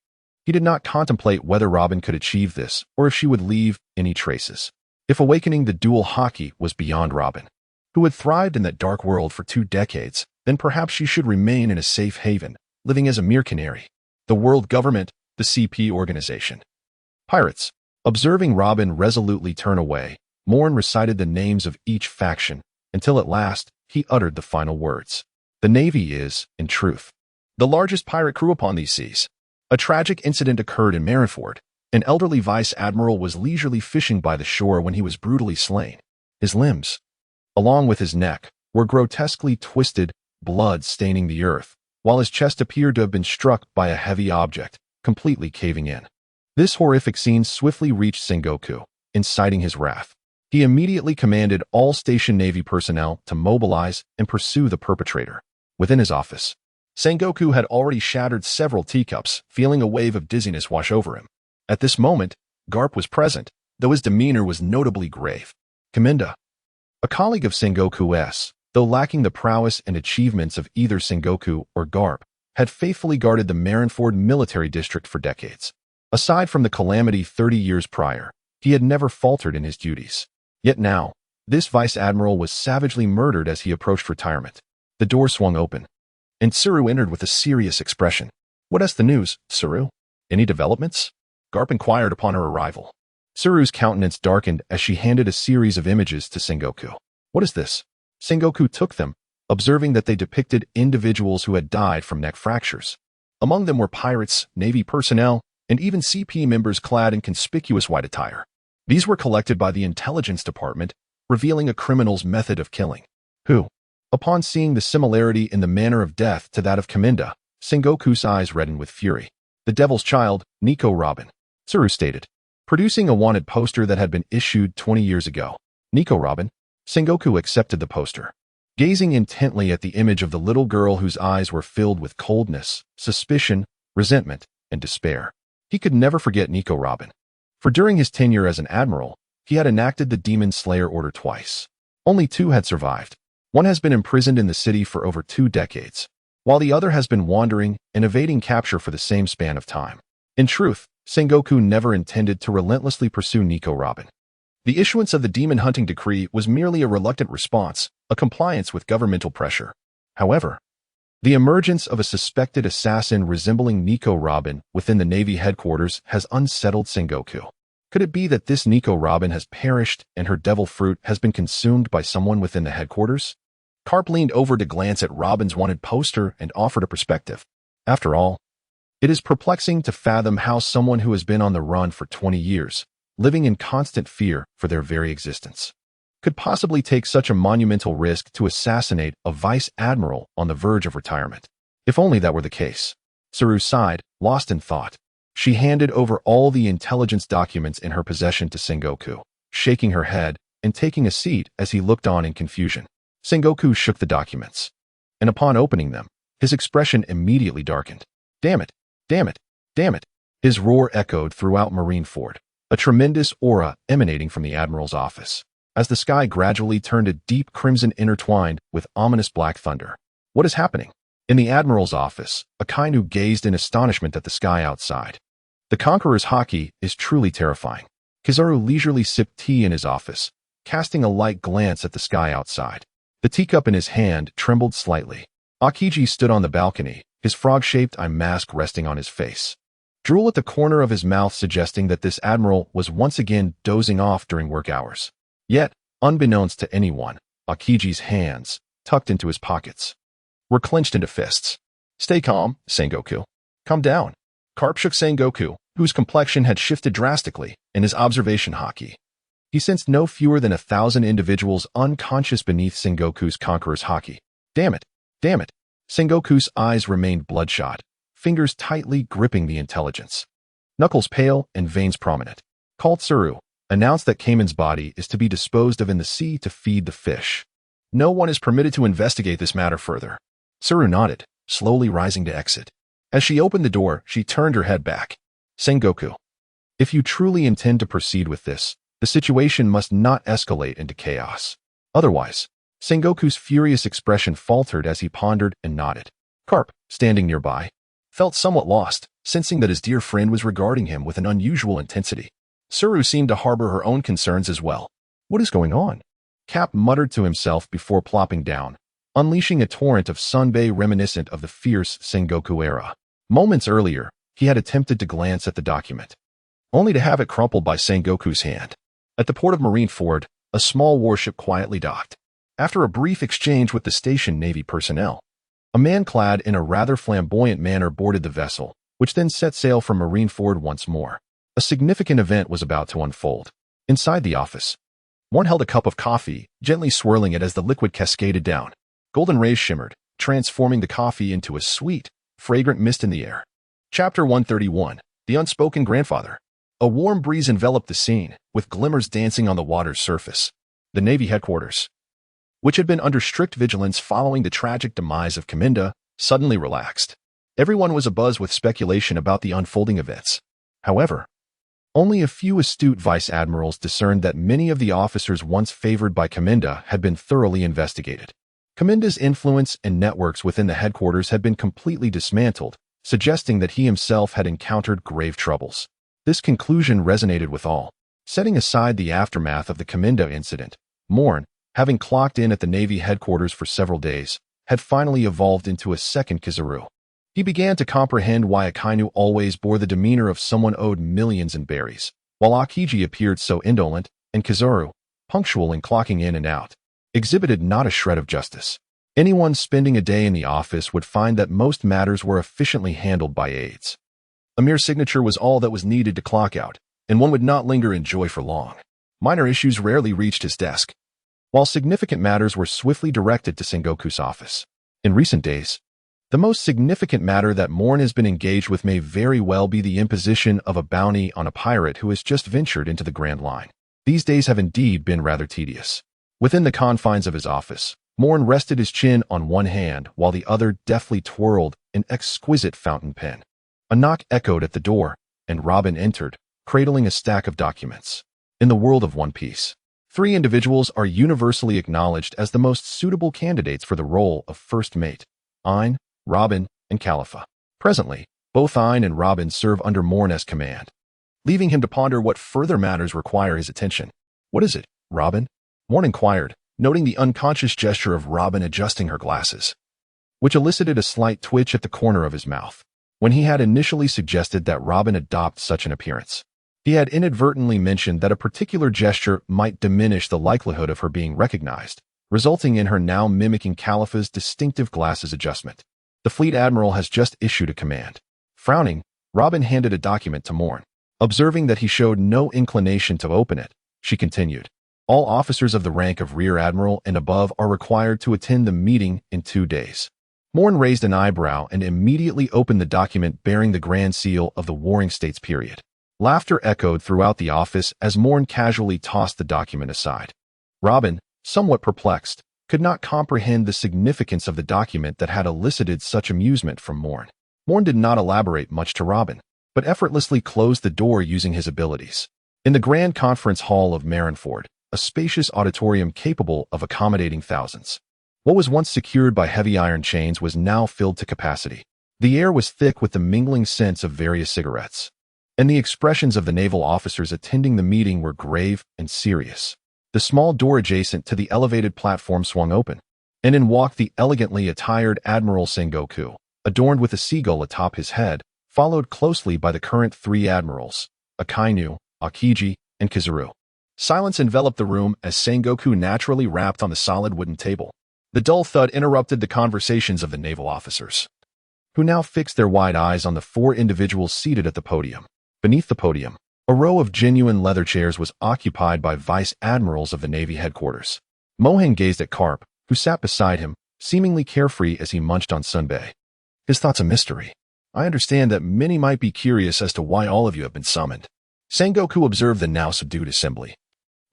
He did not contemplate whether Robin could achieve this or if she would leave any traces. If awakening the dual hockey was beyond Robin, who had thrived in that dark world for 2 decades, then perhaps she should remain in a safe haven, living as a mere canary. The world government, the CP organization. Pirates. Observing Robin resolutely turn away, Moen recited the names of each faction, until at last he uttered the final words. The Navy is, in truth, the largest pirate crew upon these seas. A tragic incident occurred in Marineford. An elderly vice admiral was leisurely fishing by the shore when he was brutally slain. His limbs, along with his neck, were grotesquely twisted, blood staining the earth, while his chest appeared to have been struck by a heavy object, completely caving in. This horrific scene swiftly reached Sengoku, inciting his wrath. He immediately commanded all station Navy personnel to mobilize and pursue the perpetrator. Within his office, Sengoku had already shattered several teacups, feeling a wave of dizziness wash over him. At this moment, Garp was present, though his demeanor was notably grave. Kaminda, a colleague of Sengoku's, though lacking the prowess and achievements of either Sengoku or Garp, had faithfully guarded the Marineford military district for decades. Aside from the calamity 30 years prior, he had never faltered in his duties. Yet now, this vice admiral was savagely murdered as he approached retirement. The door swung open, and Tsuru entered with a serious expression. What is the news, Tsuru? Any developments? Garp inquired upon her arrival. Tsuru's countenance darkened as she handed a series of images to Sengoku. What is this? Sengoku took them, observing that they depicted individuals who had died from neck fractures. Among them were pirates, Navy personnel, and even CP members clad in conspicuous white attire. These were collected by the intelligence department, revealing a criminal's method of killing. Who? Upon seeing the similarity in the manner of death to that of Kaminda, Sengoku's eyes reddened with fury. The Devil's Child, Nico Robin, Tsuru stated, producing a wanted poster that had been issued 20 years ago. Nico Robin? Sengoku accepted the poster, gazing intently at the image of the little girl whose eyes were filled with coldness, suspicion, resentment, and despair. He could never forget Nico Robin, for during his tenure as an admiral, he had enacted the Demon Slayer order twice. Only 2 had survived. One has been imprisoned in the city for over 2 decades, while the other has been wandering and evading capture for the same span of time. In truth, Sengoku never intended to relentlessly pursue Nico Robin. The issuance of the demon hunting decree was merely a reluctant response, a compliance with governmental pressure. However, the emergence of a suspected assassin resembling Nico Robin within the Navy headquarters has unsettled Sengoku. Could it be that this Nico Robin has perished and her devil fruit has been consumed by someone within the headquarters? Karp leaned over to glance at Robin's wanted poster and offered a perspective. After all, it is perplexing to fathom how someone who has been on the run for 20 years, living in constant fear for their very existence, could possibly take such a monumental risk to assassinate a vice admiral on the verge of retirement. If only that were the case. Tsuru sighed, lost in thought. She handed over all the intelligence documents in her possession to Sengoku, shaking her head and taking a seat as he looked on in confusion. Sengoku shook the documents, and upon opening them, his expression immediately darkened. Damn it! Damn it! Damn it! His roar echoed throughout Marineford, a tremendous aura emanating from the admiral's office, as the sky gradually turned a deep crimson intertwined with ominous black thunder. What is happening? In the admiral's office, Akainu gazed in astonishment at the sky outside. The Conqueror's haki is truly terrifying. Kizaru leisurely sipped tea in his office, casting a light glance at the sky outside. The teacup in his hand trembled slightly. Akiji stood on the balcony, his frog-shaped eye mask resting on his face. Drool at the corner of his mouth suggesting that this admiral was once again dozing off during work hours. Yet, unbeknownst to anyone, Akiji's hands, tucked into his pockets, were clenched into fists. Stay calm, Sengoku. Calm down. Karp shook Sengoku, whose complexion had shifted drastically, in his observation haki. He sensed no fewer than 1,000 individuals unconscious beneath Sengoku's Conqueror's haki. Damn it! Damn it! Sengoku's eyes remained bloodshot, fingers tightly gripping the intelligence. Knuckles pale and veins prominent. Called Tsuru, announced that Cayman's body is to be disposed of in the sea to feed the fish. No one is permitted to investigate this matter further. Tsuru nodded, slowly rising to exit. As she opened the door, she turned her head back. Sengoku, if you truly intend to proceed with this, the situation must not escalate into chaos. Otherwise, Sengoku's furious expression faltered as he pondered and nodded. Carp, standing nearby, felt somewhat lost, sensing that his dear friend was regarding him with an unusual intensity. Suru seemed to harbor her own concerns as well. What is going on? Cap muttered to himself before plopping down, unleashing a torrent of sunbae reminiscent of the fierce Sengoku era. Moments earlier, he had attempted to glance at the document, only to have it crumpled by Sengoku's hand. At the port of Marineford, a small warship quietly docked. After a brief exchange with the station Navy personnel, a man clad in a rather flamboyant manner boarded the vessel, which then set sail from Marineford once more. A significant event was about to unfold. Inside the office, one held a cup of coffee, gently swirling it as the liquid cascaded down. Golden rays shimmered, transforming the coffee into a sweet, fragrant mist in the air. Chapter 131, The Unspoken Grandfather. A warm breeze enveloped the scene, with glimmers dancing on the water's surface. The Navy headquarters, which had been under strict vigilance following the tragic demise of Kaminda, suddenly relaxed. Everyone was abuzz with speculation about the unfolding events. However, only a few astute vice admirals discerned that many of the officers once favored by Kaminda had been thoroughly investigated. Kaminda's influence and networks within the headquarters had been completely dismantled, suggesting that he himself had encountered grave troubles. This conclusion resonated with all. Setting aside the aftermath of the Kaminda incident, Moen, having clocked in at the Navy headquarters for several days, had finally evolved into a second Kizaru. He began to comprehend why Akainu always bore the demeanor of someone owed millions in berries, while Akiji appeared so indolent, and Kizaru, punctual in clocking in and out, exhibited not a shred of justice. Anyone spending a day in the office would find that most matters were efficiently handled by aides. A mere signature was all that was needed to clock out, and one would not linger in joy for long. Minor issues rarely reached his desk, while significant matters were swiftly directed to Sengoku's office. In recent days, the most significant matter that Moen has been engaged with may very well be the imposition of a bounty on a pirate who has just ventured into the Grand Line. These days have indeed been rather tedious. Within the confines of his office, Moen rested his chin on one hand while the other deftly twirled an exquisite fountain pen. A knock echoed at the door, and Robin entered, cradling a stack of documents. In the world of One Piece, 3 individuals are universally acknowledged as the most suitable candidates for the role of first mate: Ein, Robin, and Califa. Presently, both Ein and Robin serve under Moen as command, leaving him to ponder what further matters require his attention. What is it, Robin? Moen inquired, noting the unconscious gesture of Robin adjusting her glasses, which elicited a slight twitch at the corner of his mouth. When he had initially suggested that Robin adopt such an appearance, he had inadvertently mentioned that a particular gesture might diminish the likelihood of her being recognized, resulting in her now mimicking Califa's distinctive glasses adjustment. The fleet admiral has just issued a command. Frowning, Robin handed a document to Moen. Observing that he showed no inclination to open it, she continued, "All officers of the rank of Rear Admiral and above are required to attend the meeting in 2 days." Moen raised an eyebrow and immediately opened the document bearing the Grand Seal of the Warring States period. Laughter echoed throughout the office as Moen casually tossed the document aside. Robin, somewhat perplexed, could not comprehend the significance of the document that had elicited such amusement from Moen. Moen did not elaborate much to Robin, but effortlessly closed the door using his abilities. In the Grand Conference Hall of Marineford, a spacious auditorium capable of accommodating thousands, what was once secured by heavy iron chains was now filled to capacity. The air was thick with the mingling scents of various cigarettes, and the expressions of the naval officers attending the meeting were grave and serious. The small door adjacent to the elevated platform swung open, and in walked the elegantly attired Admiral Sengoku, adorned with a seagull atop his head, followed closely by the current 3 admirals, Akainu, Akiji, and Kizaru. Silence enveloped the room as Sengoku naturally rapped on the solid wooden table. The dull thud interrupted the conversations of the naval officers, who now fixed their wide eyes on the 4 individuals seated at the podium. Beneath the podium, a row of genuine leather chairs was occupied by vice admirals of the Navy headquarters. Moen gazed at Carp, who sat beside him, seemingly carefree as he munched on sunbae. His thoughts a mystery. I understand that many might be curious as to why all of you have been summoned. Sengoku observed the now subdued assembly,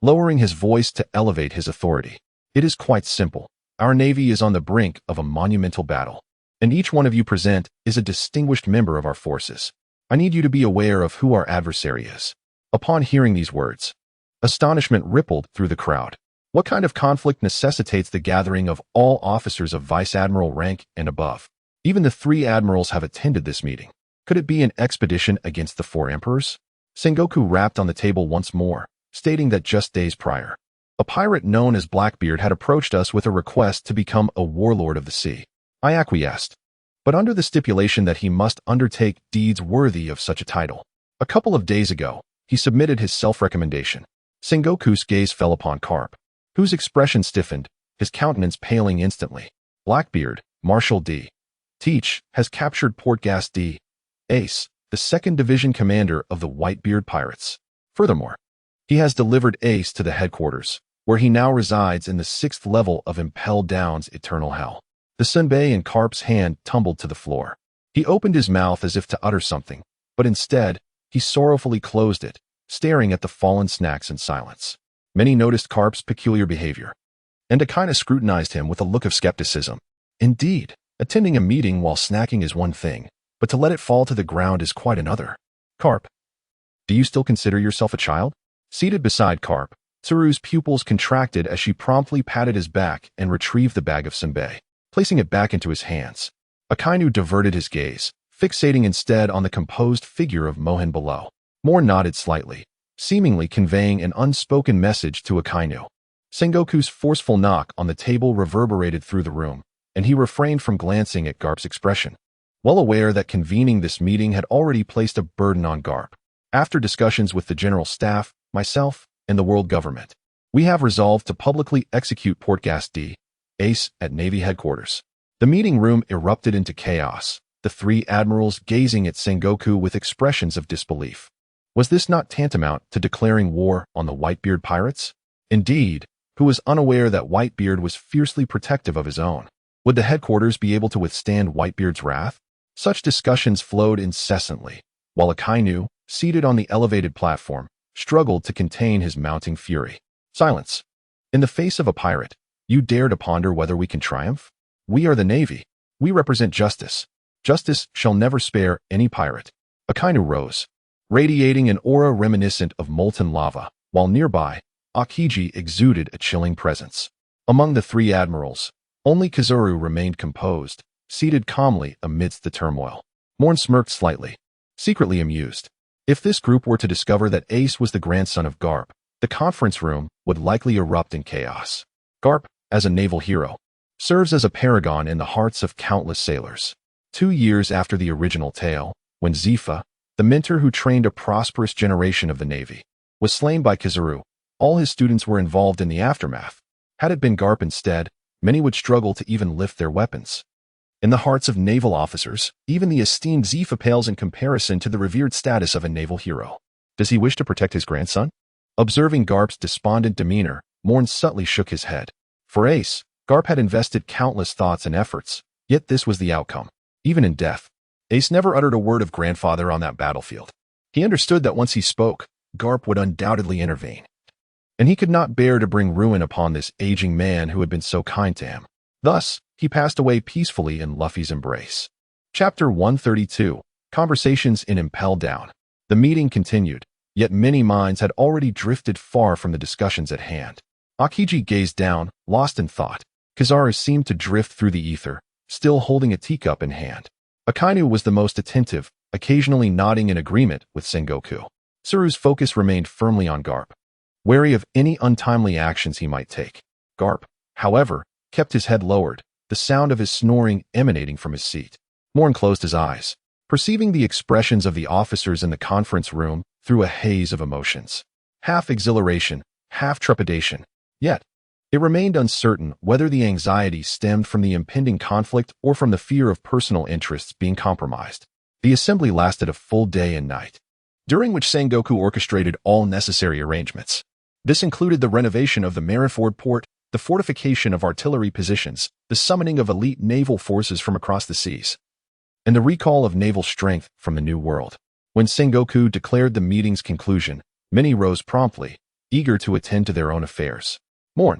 lowering his voice to elevate his authority. It is quite simple. Our Navy is on the brink of a monumental battle. and each one of you present is a distinguished member of our forces. I need you to be aware of who our adversary is." Upon hearing these words, astonishment rippled through the crowd. What kind of conflict necessitates the gathering of all officers of vice admiral rank and above? Even the 3 admirals have attended this meeting. Could it be an expedition against the 4 emperors? Sengoku rapped on the table once more, stating that just days prior, a pirate known as Blackbeard had approached us with a request to become a warlord of the sea. I acquiesced, but under the stipulation that he must undertake deeds worthy of such a title. A couple of days ago, he submitted his self-recommendation. Sengoku's gaze fell upon Carp, whose expression stiffened, his countenance paling instantly. Blackbeard, Marshal D. Teach, has captured Port Gas D. Ace, the 2nd Division commander of the Whitebeard pirates. Furthermore, he has delivered Ace to the headquarters, where he now resides in the 6th level of Impel Down's eternal hell. The senbei in Carp's hand tumbled to the floor. He opened his mouth as if to utter something, but instead, he sorrowfully closed it, staring at the fallen snacks in silence. Many noticed Carp's peculiar behavior, and Akaina scrutinized him with a look of skepticism. Indeed, attending a meeting while snacking is one thing, but to let it fall to the ground is quite another. Carp, do you still consider yourself a child? Seated beside Carp, Tsuru's pupils contracted as she promptly patted his back and retrieved the bag of senbei, placing it back into his hands. Akainu diverted his gaze, fixating instead on the composed figure of Moen below. Moen nodded slightly, seemingly conveying an unspoken message to Akainu. Sengoku's forceful knock on the table reverberated through the room, and he refrained from glancing at Garp's expression, well aware that convening this meeting had already placed a burden on Garp. After discussions with the General Staff, myself, and the world government, we have resolved to publicly execute Port Gas D. Ace at Navy headquarters. The meeting room erupted into chaos, the 3 admirals gazing at Sengoku with expressions of disbelief. Was this not tantamount to declaring war on the Whitebeard pirates? Indeed, who was unaware that Whitebeard was fiercely protective of his own? Would the headquarters be able to withstand Whitebeard's wrath? Such discussions flowed incessantly, while Akainu, seated on the elevated platform, struggled to contain his mounting fury. Silence. In the face of a pirate, you dare to ponder whether we can triumph? We are the Navy. We represent justice. Justice shall never spare any pirate. Akainu rose, radiating an aura reminiscent of molten lava, while nearby, Akiji exuded a chilling presence. Among the 3 admirals, only Kazuru remained composed, seated calmly amidst the turmoil. Moen smirked slightly, secretly amused. If this group were to discover that Ace was the grandson of Garp, the conference room would likely erupt in chaos. Garp, as a naval hero, serves as a paragon in the hearts of countless sailors. 2 years after the original tale, when Zifa, the mentor who trained a prosperous generation of the Navy, was slain by Kazuru, all his students were involved in the aftermath. Had it been Garp instead, many would struggle to even lift their weapons. In the hearts of naval officers, even the esteemed Zifa pales in comparison to the revered status of a naval hero. Does he wish to protect his grandson? Observing Garp's despondent demeanor, Moen subtly shook his head. For Ace, Garp had invested countless thoughts and efforts, yet this was the outcome. Even in death, Ace never uttered a word of grandfather on that battlefield. He understood that once he spoke, Garp would undoubtedly intervene, and he could not bear to bring ruin upon this aging man who had been so kind to him. Thus, he passed away peacefully in Luffy's embrace. Chapter 132, Conversations in Impel Down. The meeting continued, yet many minds had already drifted far from the discussions at hand. Akiji gazed down, lost in thought. Kizaru seemed to drift through the ether, still holding a teacup in hand. Akainu was the most attentive, occasionally nodding in agreement with Sengoku. Tsuru's focus remained firmly on Garp, wary of any untimely actions he might take. Garp, however, kept his head lowered, the sound of his snoring emanating from his seat. Moen closed his eyes, perceiving the expressions of the officers in the conference room through a haze of emotions. Half exhilaration, half trepidation. Yet, it remained uncertain whether the anxiety stemmed from the impending conflict or from the fear of personal interests being compromised. The assembly lasted a full day and night, during which Sengoku orchestrated all necessary arrangements. This included the renovation of the Marineford port, the fortification of artillery positions, the summoning of elite naval forces from across the seas, and the recall of naval strength from the New World. When Sengoku declared the meeting's conclusion, many rose promptly, eager to attend to their own affairs. Moen,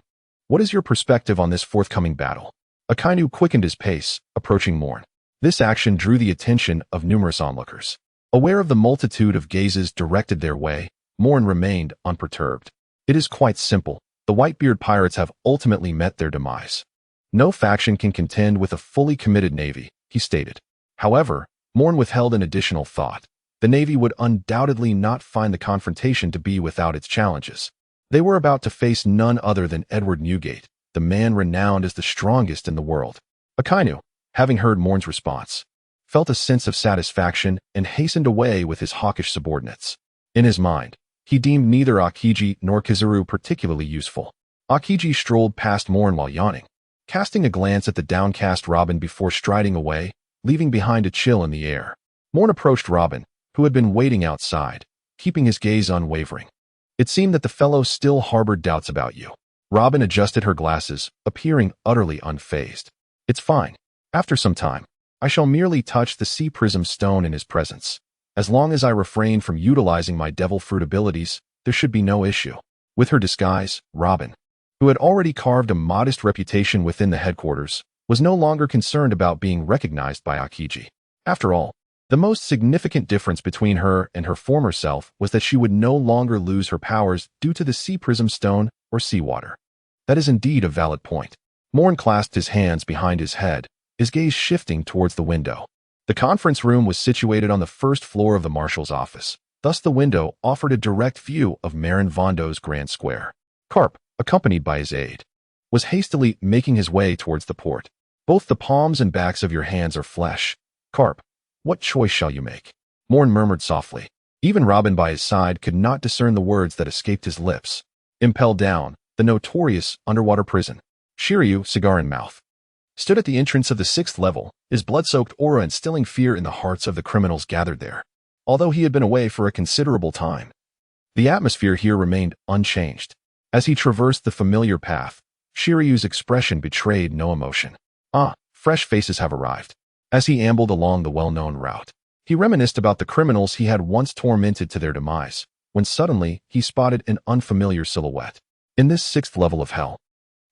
what is your perspective on this forthcoming battle? Akainu quickened his pace, approaching Moen. This action drew the attention of numerous onlookers. Aware of the multitude of gazes directed their way, Moen remained unperturbed. It is quite simple. The Whitebeard pirates have ultimately met their demise. No faction can contend with a fully committed navy, he stated. However, Moen withheld an additional thought. The navy would undoubtedly not find the confrontation to be without its challenges. They were about to face none other than Edward Newgate, the man renowned as the strongest in the world. Akainu, having heard Moen's response, felt a sense of satisfaction and hastened away with his hawkish subordinates. In his mind, he deemed neither Akiji nor Kizaru particularly useful. Akiji strolled past Moen while yawning, casting a glance at the downcast Robin before striding away, leaving behind a chill in the air. Moen approached Robin, who had been waiting outside, keeping his gaze unwavering. It seemed that the fellow still harbored doubts about you. Robin adjusted her glasses, appearing utterly unfazed. It's fine. After some time, I shall merely touch the sea prism stone in his presence. As long as I refrain from utilizing my devil fruit abilities, there should be no issue. With her disguise, Robin, who had already carved a modest reputation within the headquarters, was no longer concerned about being recognized by Akiji. After all, the most significant difference between her and her former self was that she would no longer lose her powers due to the sea prism stone or seawater. That is indeed a valid point. Moen clasped his hands behind his head, his gaze shifting towards the window. The conference room was situated on the first floor of the marshal's office. Thus the window offered a direct view of Marineford's grand square. Carp, accompanied by his aide, was hastily making his way towards the port. Both the palms and backs of your hands are flesh. Carp, what choice shall you make? Moen murmured softly. Even Robin by his side could not discern the words that escaped his lips. Impelled down, the notorious underwater prison. Jiuyue, cigar in mouth, stood at the entrance of the 6th level, his blood-soaked aura instilling fear in the hearts of the criminals gathered there. Although he had been away for a considerable time, the atmosphere here remained unchanged. As he traversed the familiar path, Jiuyue's expression betrayed no emotion. Fresh faces have arrived. As he ambled along the well-known route, he reminisced about the criminals he had once tormented to their demise, when suddenly he spotted an unfamiliar silhouette. In this 6th level of hell,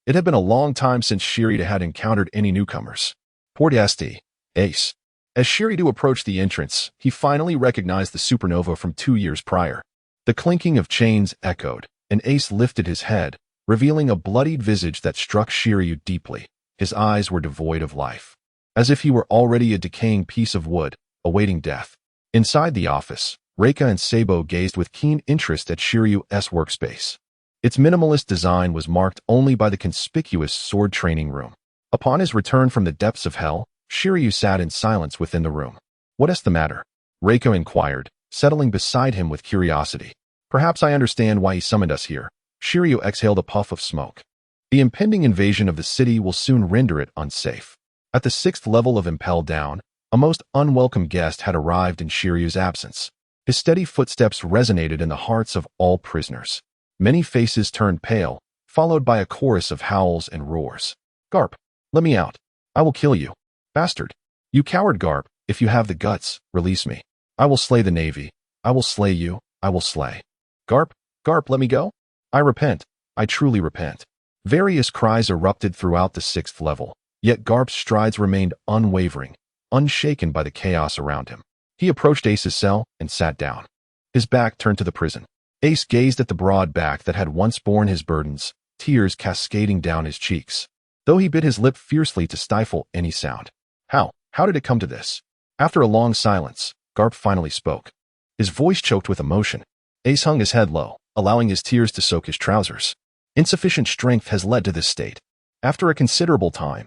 it had been a long time since Jiuyue had encountered any newcomers. Port Esti, Ace. As Jiuyue approached the entrance, he finally recognized the supernova from 2 years prior. The clinking of chains echoed, and Ace lifted his head, revealing a bloodied visage that struck Jiuyue deeply. His eyes were devoid of life, as if he were already a decaying piece of wood, awaiting death. Inside the office, Reika and Sabo gazed with keen interest at Jiuyue's workspace. Its minimalist design was marked only by the conspicuous sword training room. Upon his return from the depths of hell, Jiuyue sat in silence within the room. What is the matter? Reika inquired, settling beside him with curiosity. Perhaps I understand why he summoned us here. Jiuyue exhaled a puff of smoke. The impending invasion of the city will soon render it unsafe. At the 6th level of Impel Down, a most unwelcome guest had arrived in Jiuyue's absence. His steady footsteps resonated in the hearts of all prisoners. Many faces turned pale, followed by a chorus of howls and roars. Garp, let me out. I will kill you. Bastard. You coward Garp, if you have the guts, release me. I will slay the navy. I will slay you. I will slay. Garp, let me go. I repent. I truly repent. Various cries erupted throughout the 6th level, yet Garp's strides remained unwavering, unshaken by the chaos around him. He approached Ace's cell and sat down. His back turned to the prison. Ace gazed at the broad back that had once borne his burdens, tears cascading down his cheeks, though he bit his lip fiercely to stifle any sound. How did it come to this? After a long silence, Garp finally spoke. His voice choked with emotion. Ace hung his head low, allowing his tears to soak his trousers. Insufficient strength has led to this state. After a considerable time,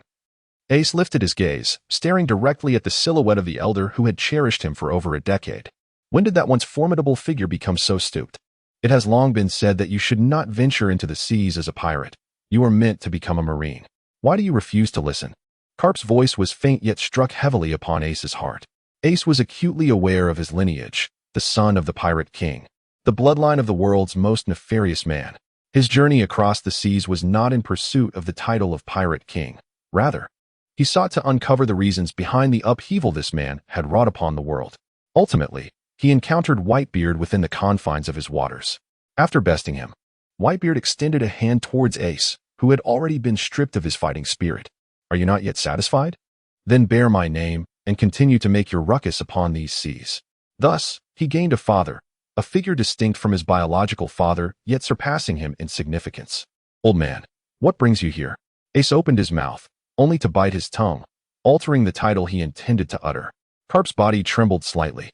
Ace lifted his gaze, staring directly at the silhouette of the elder who had cherished him for over a decade. When did that once formidable figure become so stooped? It has long been said that you should not venture into the seas as a pirate. You are meant to become a marine. Why do you refuse to listen? Garp's voice was faint yet struck heavily upon Ace's heart. Ace was acutely aware of his lineage, the son of the pirate king, the bloodline of the world's most nefarious man. His journey across the seas was not in pursuit of the title of pirate king. Rather, he sought to uncover the reasons behind the upheaval this man had wrought upon the world. Ultimately, he encountered Whitebeard within the confines of his waters. After besting him, Whitebeard extended a hand towards Ace, who had already been stripped of his fighting spirit. Are you not yet satisfied? Then bear my name, and continue to make your ruckus upon these seas. Thus, he gained a father, a figure distinct from his biological father, yet surpassing him in significance. Old man, what brings you here? Ace opened his mouth, only to bite his tongue, altering the title he intended to utter. Carp's body trembled slightly,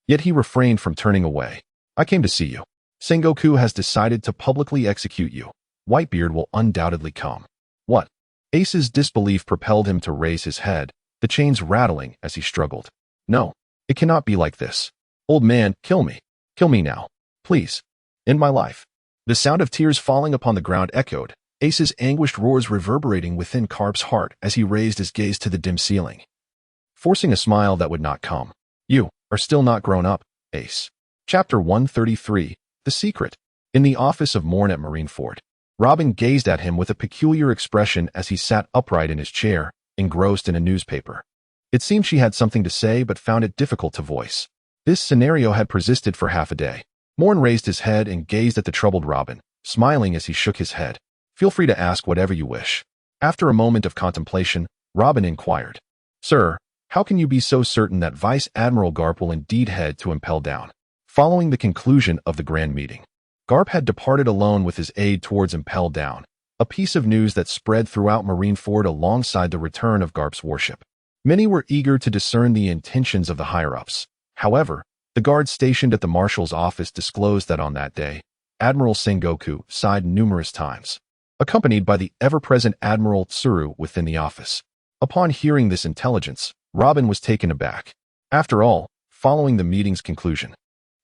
yet he refrained from turning away. I came to see you. Sengoku has decided to publicly execute you. Whitebeard will undoubtedly come. What? Ace's disbelief propelled him to raise his head, the chains rattling as he struggled. No, it cannot be like this. Old man, kill me. Kill me now. Please. End my life. The sound of tears falling upon the ground echoed, Ace's anguished roars reverberating within Carp's heart as he raised his gaze to the dim ceiling, forcing a smile that would not come. You are still not grown up, Ace. Chapter 133, The Secret. In the office of Moen at Marineford, Robin gazed at him with a peculiar expression as he sat upright in his chair, engrossed in a newspaper. It seemed she had something to say but found it difficult to voice. This scenario had persisted for half a day. Moen raised his head and gazed at the troubled Robin, smiling as he shook his head. Feel free to ask whatever you wish. After a moment of contemplation, Robin inquired, Sir, how can you be so certain that Vice Admiral Garp will indeed head to Impel Down? Following the conclusion of the grand meeting, Garp had departed alone with his aide towards Impel Down, a piece of news that spread throughout Marineford alongside the return of Garp's warship. Many were eager to discern the intentions of the higher-ups. However, the guards stationed at the marshal's office disclosed that on that day, Admiral Sengoku sighed numerous times, accompanied by the ever-present Admiral Tsuru within the office. Upon hearing this intelligence, Robin was taken aback. After all, following the meeting's conclusion,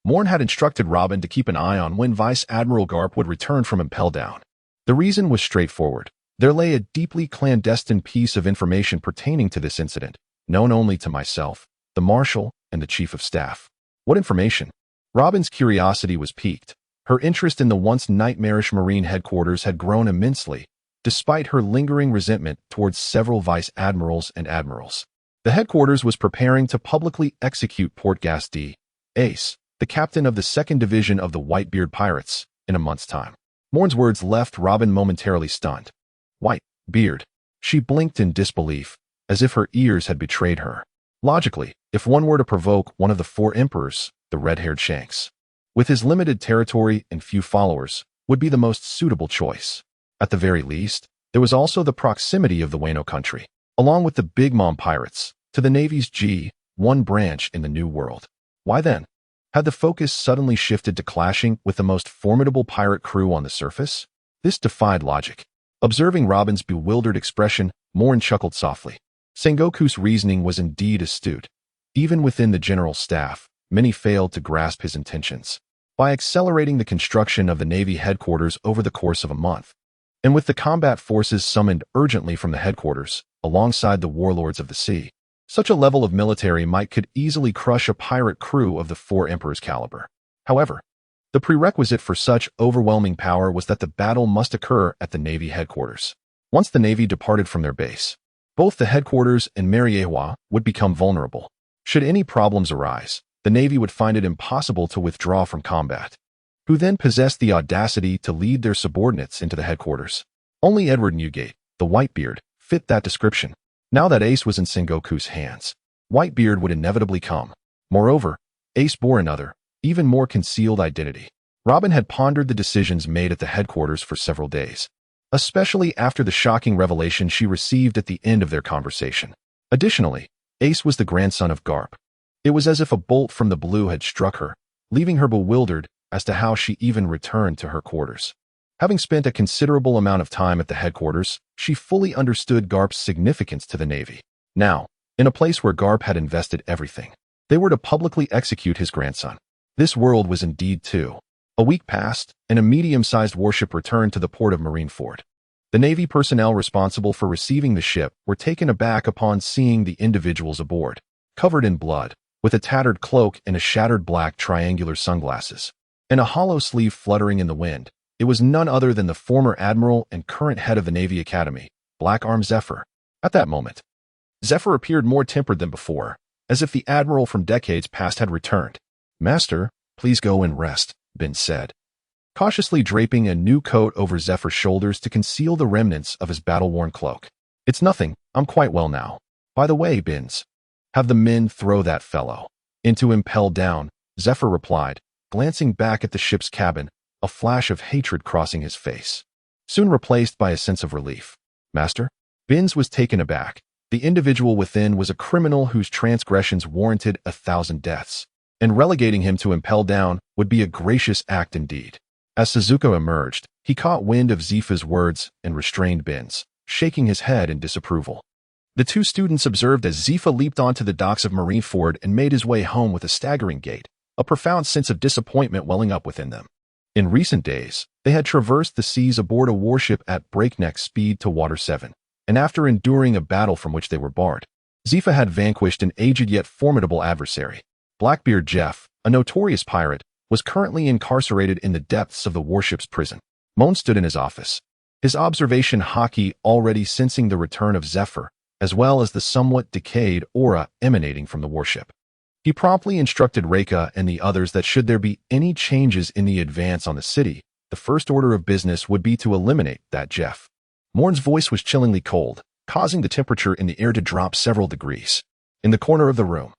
Moen had instructed Robin to keep an eye on when Vice Admiral Garp would return from Impel Down. The reason was straightforward. There lay a deeply clandestine piece of information pertaining to this incident, known only to myself, the Marshal, and the Chief of Staff. What information? Robin's curiosity was piqued. Her interest in the once nightmarish Marine headquarters had grown immensely, despite her lingering resentment towards several vice admirals and admirals. The headquarters was preparing to publicly execute Portgas D. Ace, the captain of the 2nd Division of the Whitebeard Pirates, in a month's time. Moen's words left Robin momentarily stunned. Whitebeard. She blinked in disbelief, as if her ears had betrayed her. Logically, if one were to provoke one of the 4 emperors, the red-haired Shanks, with his limited territory and few followers, would be the most suitable choice. At the very least, there was also the proximity of the Wano country, along with the Big Mom pirates, to the Navy's G1 branch in the New World. Why then? Had the focus suddenly shifted to clashing with the most formidable pirate crew on the surface? This defied logic. Observing Robin's bewildered expression, Moen chuckled softly. Sengoku's reasoning was indeed astute. Even within the general staff, many failed to grasp his intentions. By accelerating the construction of the Navy headquarters over the course of a month, and with the combat forces summoned urgently from the headquarters, alongside the warlords of the sea, such a level of military might could easily crush a pirate crew of the 4 emperors' caliber. However, the prerequisite for such overwhelming power was that the battle must occur at the Navy headquarters. Once the Navy departed from their base, both the headquarters and Marineford would become vulnerable. Should any problems arise, the Navy would find it impossible to withdraw from combat. Who then possessed the audacity to lead their subordinates into the headquarters? Only Edward Newgate, the Whitebeard, fit that description. Now that Ace was in Sengoku's hands, Whitebeard would inevitably come. Moreover, Ace bore another, even more concealed identity. Robin had pondered the decisions made at the headquarters for several days, especially after the shocking revelation she received at the end of their conversation. Additionally, Ace was the grandson of Garp. It was as if a bolt from the blue had struck her, leaving her bewildered as to how she even returned to her quarters. Having spent a considerable amount of time at the headquarters, she fully understood Garp's significance to the Navy. Now, in a place where Garp had invested everything, they were to publicly execute his grandson. This world was indeed too. A week passed, and a medium-sized warship returned to the port of Marineford. The Navy personnel responsible for receiving the ship were taken aback upon seeing the individuals aboard, covered in blood, with a tattered cloak and a shattered black triangular sunglasses, and a hollow sleeve fluttering in the wind. It was none other than the former admiral and current head of the Navy Academy, Black Arm Zephyr. At that moment, Zephyr appeared more tempered than before, as if the admiral from decades past had returned. "Master, please go and rest," Ben said, cautiously draping a new coat over Zephyr's shoulders to conceal the remnants of his battle-worn cloak. "It's nothing, I'm quite well now. By the way, Bins, Have the men throw that fellow into impelled down, Zephyr replied, glancing back at the ship's cabin, a flash of hatred crossing his face, soon replaced by a sense of relief. Master? Binns was taken aback. The individual within was a criminal whose transgressions warranted 1,000 deaths, and relegating him to impel down would be a gracious act indeed. As Suzuka emerged, he caught wind of Zifa's words and restrained Binns, shaking his head in disapproval. The two students observed as Zifa leaped onto the docks of Marineford and made his way home with a staggering gait, a profound sense of disappointment welling up within them. In recent days, they had traversed the seas aboard a warship at breakneck speed to Water 7, and after enduring a battle from which they were barred, Zifa had vanquished an aged yet formidable adversary. Blackbeard Jeff, a notorious pirate, was currently incarcerated in the depths of the warship's prison. Moen stood in his office, his observation haki already sensing the return of Zephyr, as well as the somewhat decayed aura emanating from the warship. He promptly instructed Reika and the others that should there be any changes in the advance on the city, the first order of business would be to eliminate that Jeff. Moen's voice was chillingly cold, causing the temperature in the air to drop several degrees. In the corner of the room,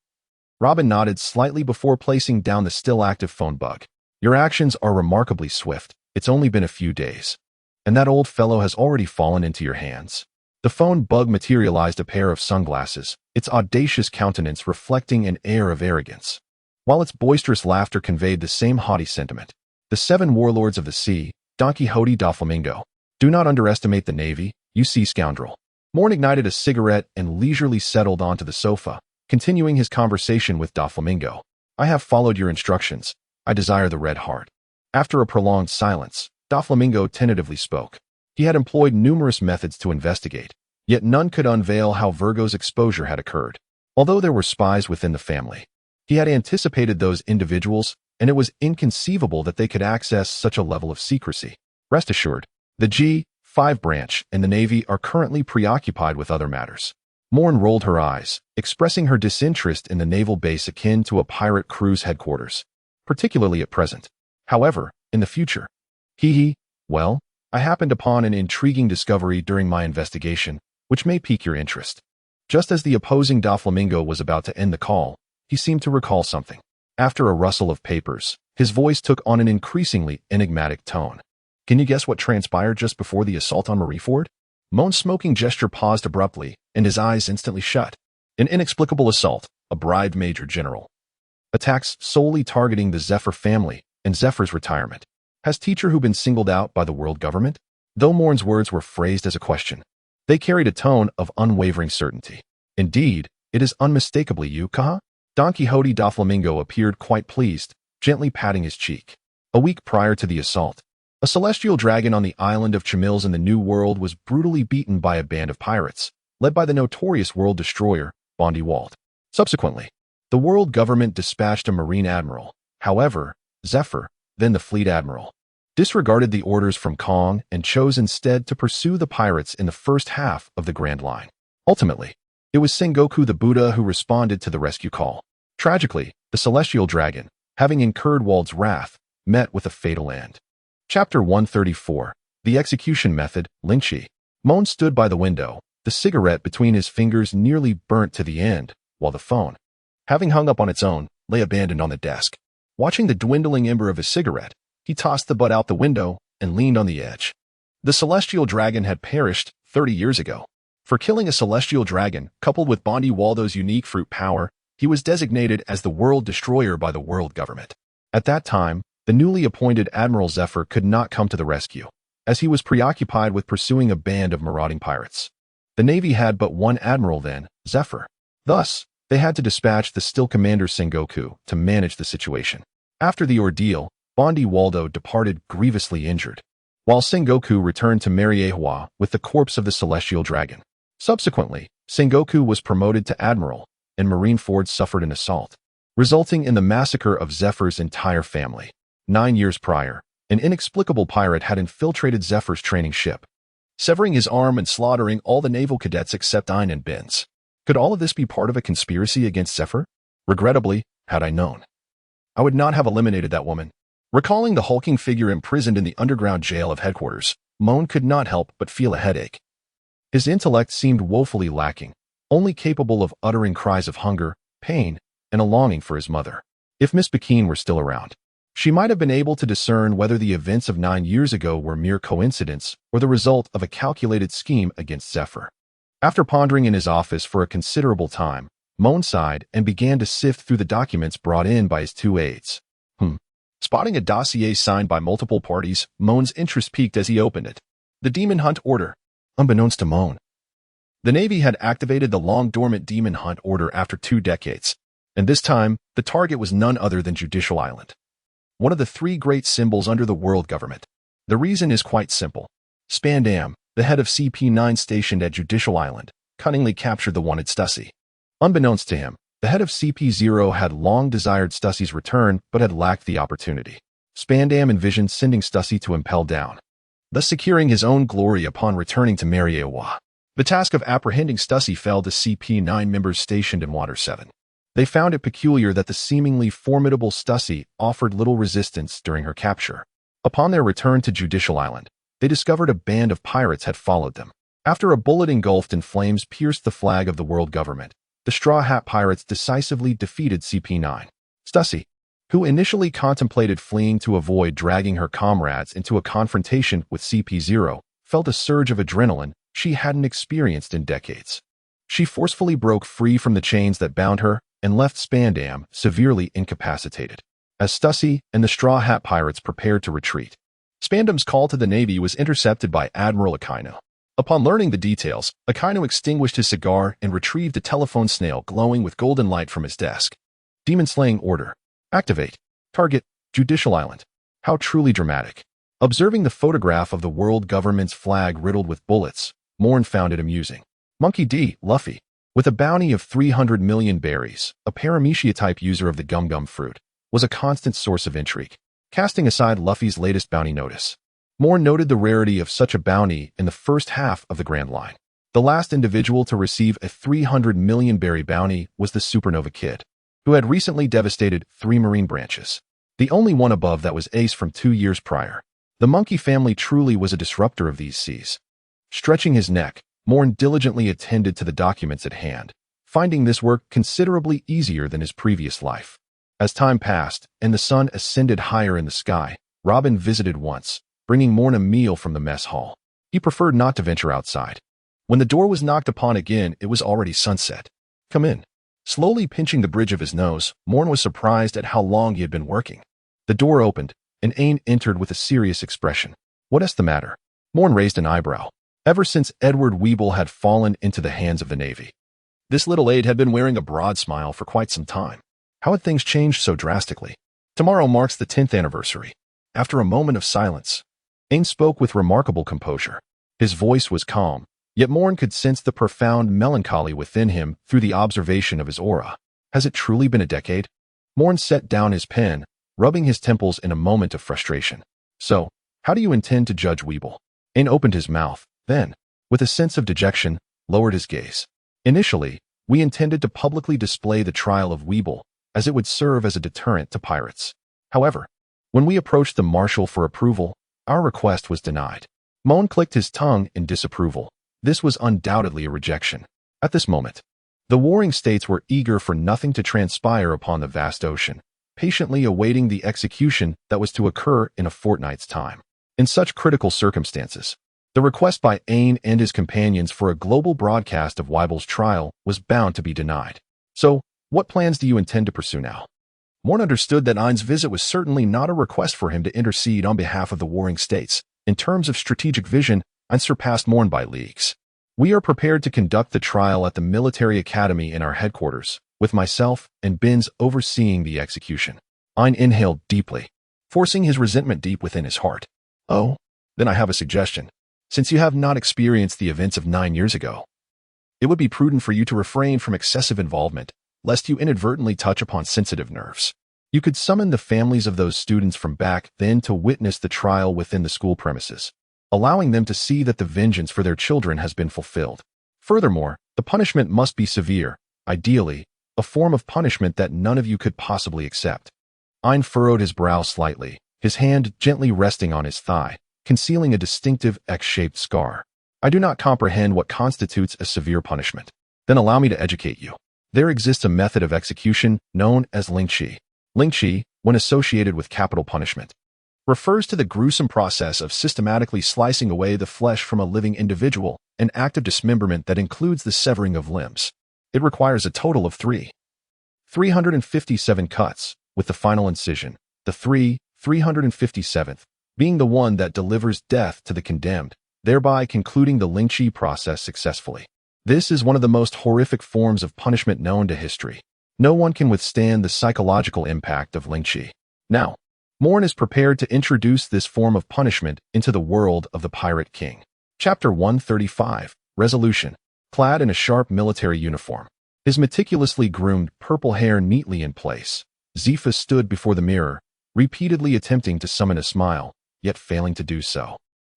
Robin nodded slightly before placing down the still-active phone bug. Your actions are remarkably swift. It's only been a few days, and that old fellow has already fallen into your hands. The phone bug materialized a pair of sunglasses, its audacious countenance reflecting an air of arrogance, while its boisterous laughter conveyed the same haughty sentiment. The 7 warlords of the sea, Don Quixote da Flamingo. Do not underestimate the Navy, you sea scoundrel. Moen ignited a cigarette and leisurely settled onto the sofa, continuing his conversation with da Flamingo. I have followed your instructions. I desire the Red Heart. After a prolonged silence, da Flamingo tentatively spoke. He had employed numerous methods to investigate, yet none could unveil how Virgo's exposure had occurred. Although there were spies within the family, he had anticipated those individuals, and it was inconceivable that they could access such a level of secrecy. Rest assured, the G5 branch and the Navy are currently preoccupied with other matters. Moen rolled her eyes, expressing her disinterest in the naval base akin to a pirate crew's headquarters, particularly at present. However, in the future, well, I happened upon an intriguing discovery during my investigation, which may pique your interest. Just as the opposing da Flamingo was about to end the call, he seemed to recall something. After a rustle of papers, his voice took on an increasingly enigmatic tone. Can you guess what transpired just before the assault on Marineford? Moen's smoking gesture paused abruptly, and his eyes instantly shut. An inexplicable assault, a bribed major general. Attacks solely targeting the Zephyr family and Zephyr's retirement. Has teacher who been singled out by the world government? Though Moen's words were phrased as a question, they carried a tone of unwavering certainty. Indeed, it is unmistakably you, Kaha? Don Quixote da Flamingo appeared quite pleased, gently patting his cheek. A week prior to the assault, a celestial dragon on the island of Chamils in the New World was brutally beaten by a band of pirates, led by the notorious world destroyer, Bondi Walt. Subsequently, the world government dispatched a marine admiral. However, Zephyr, then the fleet admiral, disregarded the orders from Kong and chose instead to pursue the pirates in the first half of the Grand Line. Ultimately, it was Sengoku the Buddha who responded to the rescue call. Tragically, the celestial dragon, having incurred Wald's wrath, met with a fatal end. Chapter 134, The Execution Method, Lingxi. Moen stood by the window, the cigarette between his fingers nearly burnt to the end, while the phone, having hung up on its own, lay abandoned on the desk. Watching the dwindling ember of his cigarette, he tossed the butt out the window and leaned on the edge. The celestial dragon had perished 30 years ago. For killing a celestial dragon, coupled with Bondi Waldo's unique fruit power, he was designated as the world destroyer by the world government. At that time, the newly appointed Admiral Zephyr could not come to the rescue, as he was preoccupied with pursuing a band of marauding pirates. The Navy had but one admiral then, Zephyr. Thus, they had to dispatch the still commander Sengoku to manage the situation. After the ordeal, Bondi Waldo departed grievously injured, while Sengoku returned to Mariehua with the corpse of the celestial dragon. Subsequently, Sengoku was promoted to admiral, and Marineford suffered an assault, resulting in the massacre of Zephyr's entire family. 9 years prior, an inexplicable pirate had infiltrated Zephyr's training ship, severing his arm and slaughtering all the naval cadets except Ein and Binns. Could all of this be part of a conspiracy against Zephyr? Regrettably, had I known, I would not have eliminated that woman. Recalling the hulking figure imprisoned in the underground jail of headquarters, Moen could not help but feel a headache. His intellect seemed woefully lacking. only capable of uttering cries of hunger, pain, and a longing for his mother. If Miss Pekin were still around, she might have been able to discern whether the events of 9 years ago were mere coincidence or the result of a calculated scheme against Zephyr. After pondering in his office for a considerable time, Moen sighed and began to sift through the documents brought in by his 2 aides. Spotting a dossier signed by multiple parties, Moen's interest peaked as he opened it. The Demon Hunt Order. Unbeknownst to Moen, the Navy had activated the long-dormant Demon Hunt Order after 2 decades, and this time, the target was none other than Judicial Island, one of the 3 great symbols under the world government. The reason is quite simple. Spandam, the head of CP9 stationed at Judicial Island, cunningly captured the wanted Stussy. Unbeknownst to him, the head of CP0 had long desired Stussy's return but had lacked the opportunity. Spandam envisioned sending Stussy to impel down, thus securing his own glory upon returning to Marineford. The task of apprehending Stussy fell to CP9 members stationed in Water 7. They found it peculiar that the seemingly formidable Stussy offered little resistance during her capture. Upon their return to Judicial Island, they discovered a band of pirates had followed them. After a bullet engulfed in flames pierced the flag of the world government, the Straw Hat Pirates decisively defeated CP9. Stussy, who initially contemplated fleeing to avoid dragging her comrades into a confrontation with CP0, felt a surge of adrenaline she hadn't experienced in decades. She forcefully broke free from the chains that bound her and left Spandam severely incapacitated. As Stussy and the Straw Hat Pirates prepared to retreat, Spandam's call to the Navy was intercepted by Admiral Aquino. Upon learning the details, Aquino extinguished his cigar and retrieved a telephone snail glowing with golden light from his desk. Demon Slaying Order. Activate. Target. Judicial Island. How truly dramatic. Observing the photograph of the world government's flag riddled with bullets, Moen found it amusing. Monkey D. Luffy, with a bounty of 300 million berries, a paramecia-type user of the gum-gum fruit, was a constant source of intrigue. Casting aside Luffy's latest bounty notice, Moen noted the rarity of such a bounty in the first half of the Grand Line. The last individual to receive a 300 million berry bounty was the Supernova Kid, who had recently devastated 3 marine branches. The only one above that was Ace from 2 years prior. The monkey family truly was a disruptor of these seas. Stretching his neck, Moen diligently attended to the documents at hand, finding this work considerably easier than his previous life. As time passed and the sun ascended higher in the sky, Robin visited once, bringing Moen a meal from the mess hall. He preferred not to venture outside. When the door was knocked upon again, it was already sunset. Come in. Slowly pinching the bridge of his nose, Moen was surprised at how long he had been working. The door opened, and Ain entered with a serious expression. What's the matter? Moen raised an eyebrow. Ever since Edward Weeble had fallen into the hands of the Navy, this little aide had been wearing a broad smile for quite some time. How had things changed so drastically? Tomorrow marks the 10th anniversary. After a moment of silence, Ain spoke with remarkable composure. His voice was calm, yet Moen could sense the profound melancholy within him through the observation of his aura. Has it truly been a decade? Moen set down his pen, rubbing his temples in a moment of frustration. So, how do you intend to judge Weeble? Ain opened his mouth, then, with a sense of dejection, lowered his gaze. Initially, we intended to publicly display the trial of Weeble, as it would serve as a deterrent to pirates. However, when we approached the Marshal for approval, our request was denied. Moen clicked his tongue in disapproval. This was undoubtedly a rejection. At this moment, the warring states were eager for nothing to transpire upon the vast ocean, patiently awaiting the execution that was to occur in a fortnight's time. In such critical circumstances, the request by Ain and his companions for a global broadcast of Weible's trial was bound to be denied. So, what plans do you intend to pursue now? Moen understood that Ain's visit was certainly not a request for him to intercede on behalf of the warring states. In terms of strategic vision, Ain surpassed Moen by leagues. We are prepared to conduct the trial at the military academy in our headquarters, with myself and Benz overseeing the execution. Ain inhaled deeply, forcing his resentment deep within his heart. Oh, then I have a suggestion. Since you have not experienced the events of 9 years ago, it would be prudent for you to refrain from excessive involvement, lest you inadvertently touch upon sensitive nerves. You could summon the families of those students from back then to witness the trial within the school premises, allowing them to see that the vengeance for their children has been fulfilled. Furthermore, the punishment must be severe, ideally, a form of punishment that none of you could possibly accept. Ain furrowed his brow slightly, his hand gently resting on his thigh, concealing a distinctive X-shaped scar. I do not comprehend what constitutes a severe punishment. Then allow me to educate you. There exists a method of execution known as lingqi. Lingqi, when associated with capital punishment, refers to the gruesome process of systematically slicing away the flesh from a living individual, an act of dismemberment that includes the severing of limbs. It requires a total of 357 cuts, with the final incision, the 357th, being the one that delivers death to the condemned, thereby concluding the lingqi process successfully. This is one of the most horrific forms of punishment known to history. No one can withstand the psychological impact of lingqi. Now, Moen is prepared to introduce this form of punishment into the world of the Pirate King. Chapter 135, Resolution. Clad in a sharp military uniform, his meticulously groomed purple hair neatly in place, Zifa stood before the mirror, repeatedly attempting to summon a smile, yet failing to do so.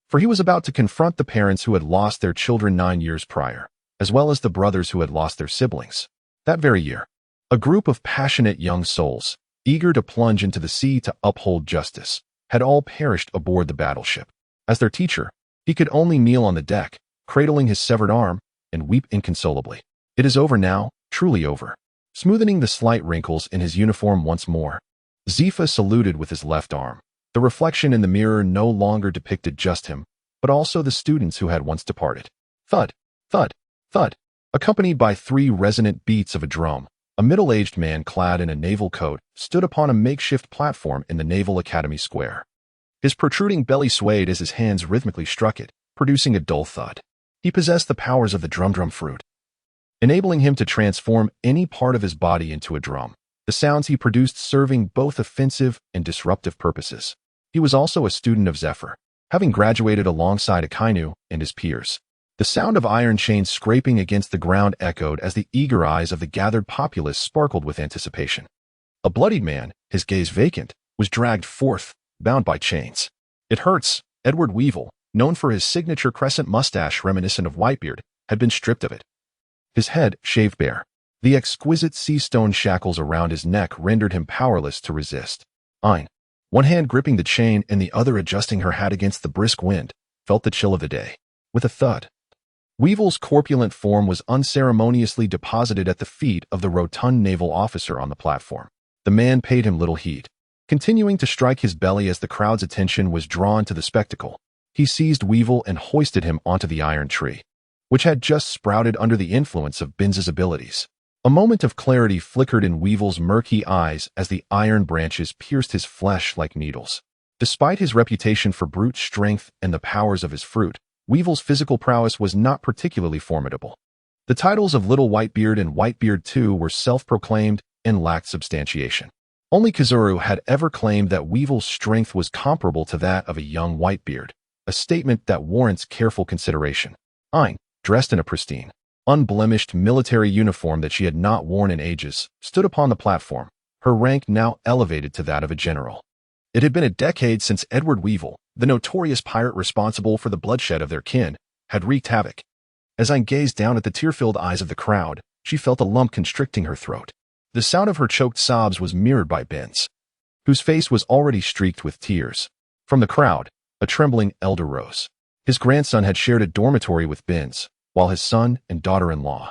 For he was about to confront the parents who had lost their children 9 years prior, as well as the brothers who had lost their siblings. That very year, a group of passionate young souls, eager to plunge into the sea to uphold justice, had all perished aboard the battleship. As their teacher, he could only kneel on the deck, cradling his severed arm, and weep inconsolably. It is over now, truly over. Smoothing the slight wrinkles in his uniform once more, Zifa saluted with his left arm. The reflection in the mirror no longer depicted just him, but also the students who had once departed. Thud, thud, thud, accompanied by 3 resonant beats of a drum. A middle-aged man clad in a naval coat stood upon a makeshift platform in the Naval Academy Square. His protruding belly swayed as his hands rhythmically struck it, producing a dull thud. He possessed the powers of the drum fruit, enabling him to transform any part of his body into a drum, the sounds he produced serving both offensive and disruptive purposes. He was also a student of Zephyr, having graduated alongside Akainu and his peers. The sound of iron chains scraping against the ground echoed as the eager eyes of the gathered populace sparkled with anticipation. A bloodied man, his gaze vacant, was dragged forth, bound by chains. It hurts. Edward Weevil, known for his signature crescent mustache reminiscent of Whitebeard, had been stripped of it. His head shaved bare. The exquisite sea-stone shackles around his neck rendered him powerless to resist. Ein, one hand gripping the chain and the other adjusting her hat against the brisk wind, felt the chill of the day. With a thud, Weevil's corpulent form was unceremoniously deposited at the feet of the rotund naval officer on the platform. The man paid him little heed. Continuing to strike his belly as the crowd's attention was drawn to the spectacle, he seized Weevil and hoisted him onto the iron tree, which had just sprouted under the influence of Binz's abilities. A moment of clarity flickered in Weevil's murky eyes as the iron branches pierced his flesh like needles. Despite his reputation for brute strength and the powers of his fruit, Weevil's physical prowess was not particularly formidable. The titles of Little Whitebeard and Whitebeard II were self-proclaimed and lacked substantiation. Only Kazuru had ever claimed that Weevil's strength was comparable to that of a young Whitebeard, a statement that warrants careful consideration. Ein, dressed in a pristine, unblemished military uniform that she had not worn in ages, stood upon the platform, her rank now elevated to that of a general. It had been a decade since Edward Weevil, the notorious pirate responsible for the bloodshed of their kin, had wreaked havoc. As Ein gazed down at the tear-filled eyes of the crowd, she felt a lump constricting her throat. The sound of her choked sobs was mirrored by Binz, whose face was already streaked with tears. From the crowd, a trembling elder rose. His grandson had shared a dormitory with Binz, while his son and daughter-in-law,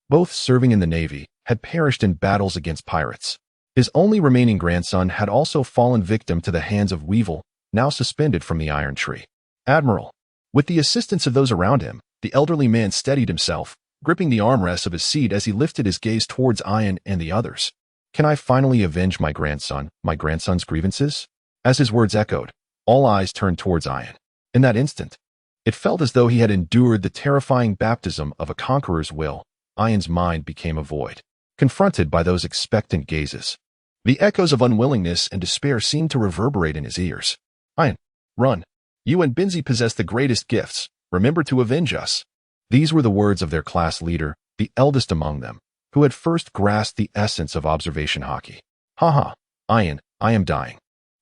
both serving in the Navy, had perished in battles against pirates. His only remaining grandson had also fallen victim to the hands of Weevil, now suspended from the iron tree. Admiral. With the assistance of those around him, the elderly man steadied himself, gripping the armrests of his seat as he lifted his gaze towards Ian and the others. Can I finally avenge my grandson's grievances? As his words echoed, all eyes turned towards Ian. In that instant, it felt as though he had endured the terrifying baptism of a conqueror's will. Ian's mind became a void, confronted by those expectant gazes. The echoes of unwillingness and despair seemed to reverberate in his ears. Ian, run. You and Binzi possess the greatest gifts. Remember to avenge us. These were the words of their class leader, the eldest among them, who had first grasped the essence of observation hockey. Haha, Ian, I am dying.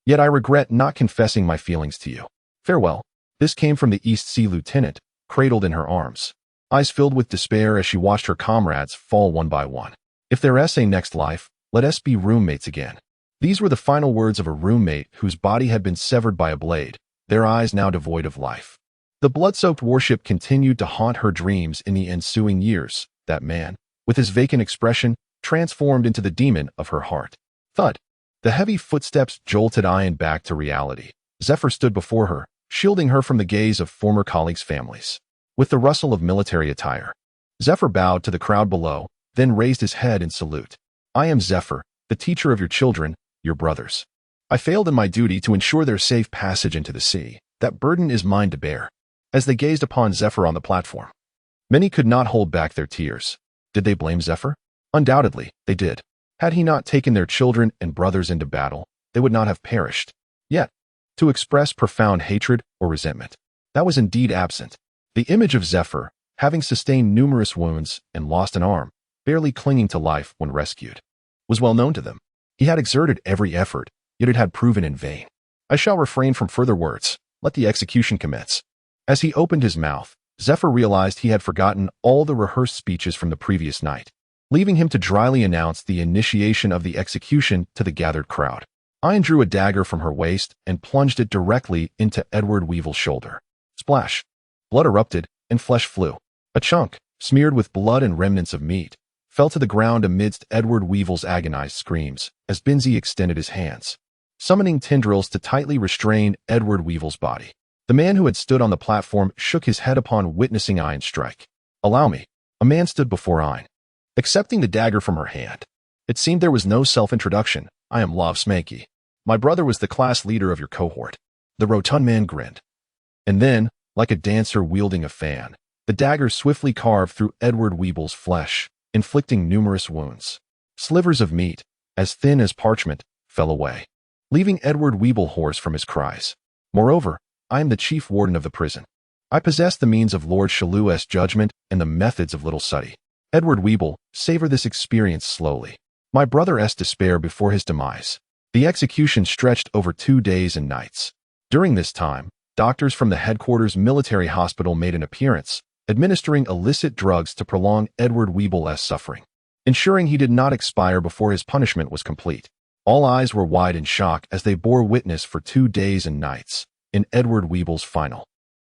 Yet I regret not confessing my feelings to you. Farewell. This came from the East Sea Lieutenant, cradled in her arms, eyes filled with despair as she watched her comrades fall one by one. If there is a next life, let us be roommates again. These were the final words of a roommate whose body had been severed by a blade, their eyes now devoid of life. The blood-soaked warship continued to haunt her dreams in the ensuing years. That man, with his vacant expression transformed into the demon of her heart. Thud. The heavy footsteps jolted Ayn back to reality. Zephyr stood before her, shielding her from the gaze of former colleagues' families. With the rustle of military attire, Zephyr bowed to the crowd below, then raised his head in salute. I am Zephyr, the teacher of your children, your brothers. I failed in my duty to ensure their safe passage into the sea. That burden is mine to bear. As they gazed upon Zephyr on the platform, many could not hold back their tears. Did they blame Zephyr? Undoubtedly, they did. Had he not taken their children and brothers into battle, they would not have perished. Yet, to express profound hatred or resentment, that was indeed absent. The image of Zephyr, having sustained numerous wounds and lost an arm, barely clinging to life when rescued, was well known to them. He had exerted every effort, yet it had proven in vain. I shall refrain from further words. Let the execution commence. As he opened his mouth, Zephyr realized he had forgotten all the rehearsed speeches from the previous night, leaving him to dryly announce the initiation of the execution to the gathered crowd. Ayn drew a dagger from her waist and plunged it directly into Edward Weevil's shoulder. Splash! Blood erupted, and flesh flew. A chunk, smeared with blood and remnants of meat, fell to the ground amidst Edward Weevil's agonized screams as Binzi extended his hands, summoning tendrils to tightly restrain Edward Weevil's body. The man who had stood on the platform shook his head upon witnessing Ayn's strike. Allow me. A man stood before Ayn, accepting the dagger from her hand. It seemed there was no self-introduction. I am Lov Smakey. My brother was the class leader of your cohort. The rotund man grinned. And then, like a dancer wielding a fan, the dagger swiftly carved through Edward Weevil's flesh, inflicting numerous wounds. Slivers of meat, as thin as parchment, fell away, leaving Edward Weevil hoarse from his cries. Moreover, I am the chief warden of the prison. I possess the means of Lord Jiuyue's judgment and the methods of Little Sutty. Edward Weevil, savor this experience slowly. My brother's despair before his demise. The execution stretched over 2 days and nights. During this time, doctors from the headquarters military hospital made an appearance, administering illicit drugs to prolong Edward Weevil's suffering, ensuring he did not expire before his punishment was complete. All eyes were wide in shock as they bore witness for 2 days and nights in Edward Weevil's final.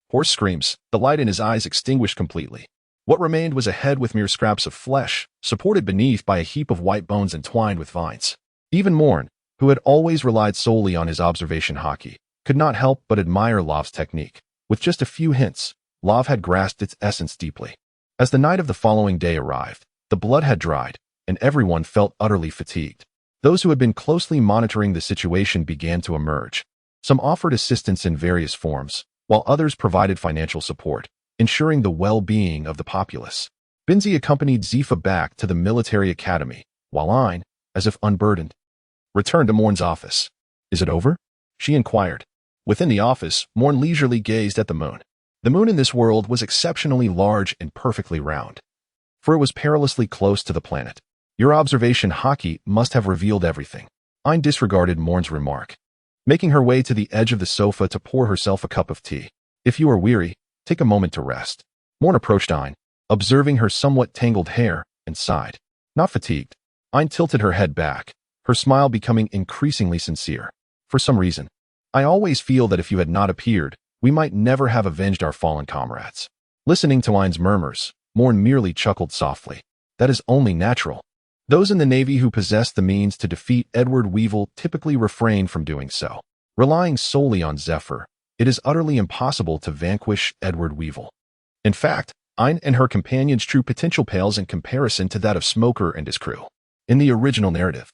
Hoarse screams, the light in his eyes extinguished completely. What remained was a head with mere scraps of flesh, supported beneath by a heap of white bones entwined with vines. Even Moen, who had always relied solely on his observation hockey, could not help but admire Lov's technique. With just a few hints, Love had grasped its essence deeply. As the night of the following day arrived, the blood had dried, and everyone felt utterly fatigued. Those who had been closely monitoring the situation began to emerge. Some offered assistance in various forms, while others provided financial support, ensuring the well-being of the populace. Binzi accompanied Zifa back to the military academy, while Ayn, as if unburdened, returned to Moen's office. Is it over? She inquired. Within the office, Moen leisurely gazed at the moon. The moon in this world was exceptionally large and perfectly round, for it was perilously close to the planet. Your observation hockey must have revealed everything. Ayn disregarded Moen's remark, making her way to the edge of the sofa to pour herself a cup of tea. If you are weary, take a moment to rest. Moen approached Ayn, observing her somewhat tangled hair, and sighed. Not fatigued. Ayn tilted her head back, her smile becoming increasingly sincere. For some reason, I always feel that if you had not appeared, we might never have avenged our fallen comrades. Listening to Ayn's murmurs, Moen merely chuckled softly. That is only natural. Those in the Navy who possess the means to defeat Edward Weevil typically refrain from doing so. Relying solely on Zephyr, it is utterly impossible to vanquish Edward Weevil. In fact, Ayn and her companion's true potential pales in comparison to that of Smoker and his crew. In the original narrative,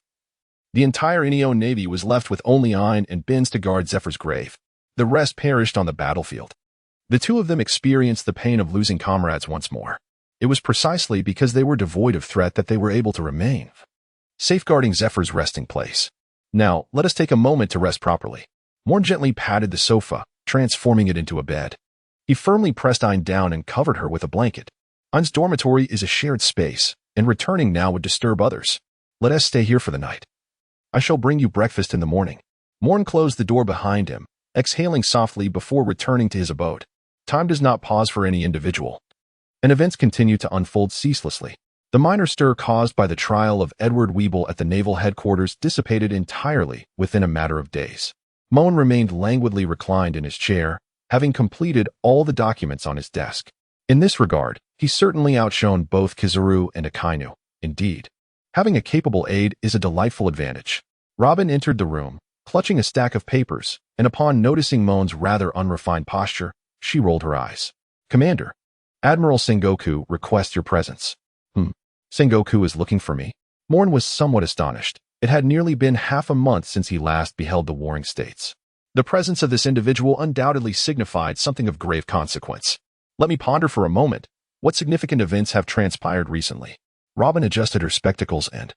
the entire Inio Navy was left with only Ayn and Binz to guard Zephyr's grave. The rest perished on the battlefield. The two of them experienced the pain of losing comrades once more. It was precisely because they were devoid of threat that they were able to remain, safeguarding Zephyr's resting place. Now, let us take a moment to rest properly. Moen gently patted the sofa, transforming it into a bed. He firmly pressed Ayn down and covered her with a blanket. Ayn's dormitory is a shared space, and returning now would disturb others. Let us stay here for the night. I shall bring you breakfast in the morning. Moen closed the door behind him, exhaling softly before returning to his abode. Time does not pause for any individual, and events continue to unfold ceaselessly. The minor stir caused by the trial of Edward Weevil at the naval headquarters dissipated entirely within a matter of days. Moen remained languidly reclined in his chair, having completed all the documents on his desk. In this regard, He certainly outshone both Kizaru and Akainu. Indeed, having a capable aide is a delightful advantage. Robin entered the room, clutching a stack of papers, and upon noticing Moen's rather unrefined posture, she rolled her eyes. Commander, Admiral Sengoku requests your presence. Sengoku is looking for me? Moen was somewhat astonished. It had nearly been half a month since he last beheld the warring states. The presence of this individual undoubtedly signified something of grave consequence. Let me ponder for a moment. What significant events have transpired recently? Robin adjusted her spectacles and,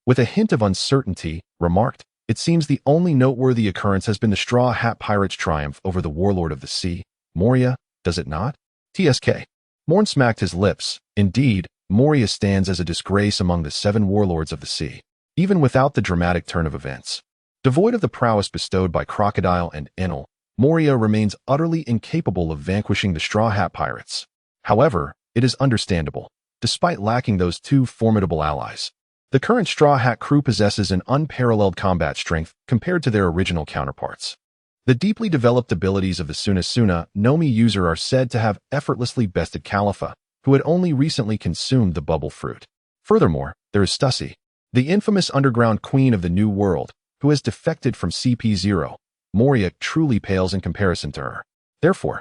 with a hint of uncertainty, remarked, it seems the only noteworthy occurrence has been the Straw Hat Pirates' triumph over the warlord of the sea, Moria, does it not? TSK. Moen smacked his lips. Indeed, Moria stands as a disgrace among the 7 warlords of the sea, even without the dramatic turn of events. Devoid of the prowess bestowed by Crocodile and Enel, Moria remains utterly incapable of vanquishing the Straw Hat Pirates. However, it is understandable, despite lacking those 2 formidable allies. The current Straw Hat crew possesses an unparalleled combat strength compared to their original counterparts. The deeply developed abilities of the Sunasuna Nomi user are said to have effortlessly bested Califa, who had only recently consumed the bubble fruit. Furthermore, there is Stussy, the infamous underground queen of the New World, who has defected from CP0. Moria truly pales in comparison to her. Therefore,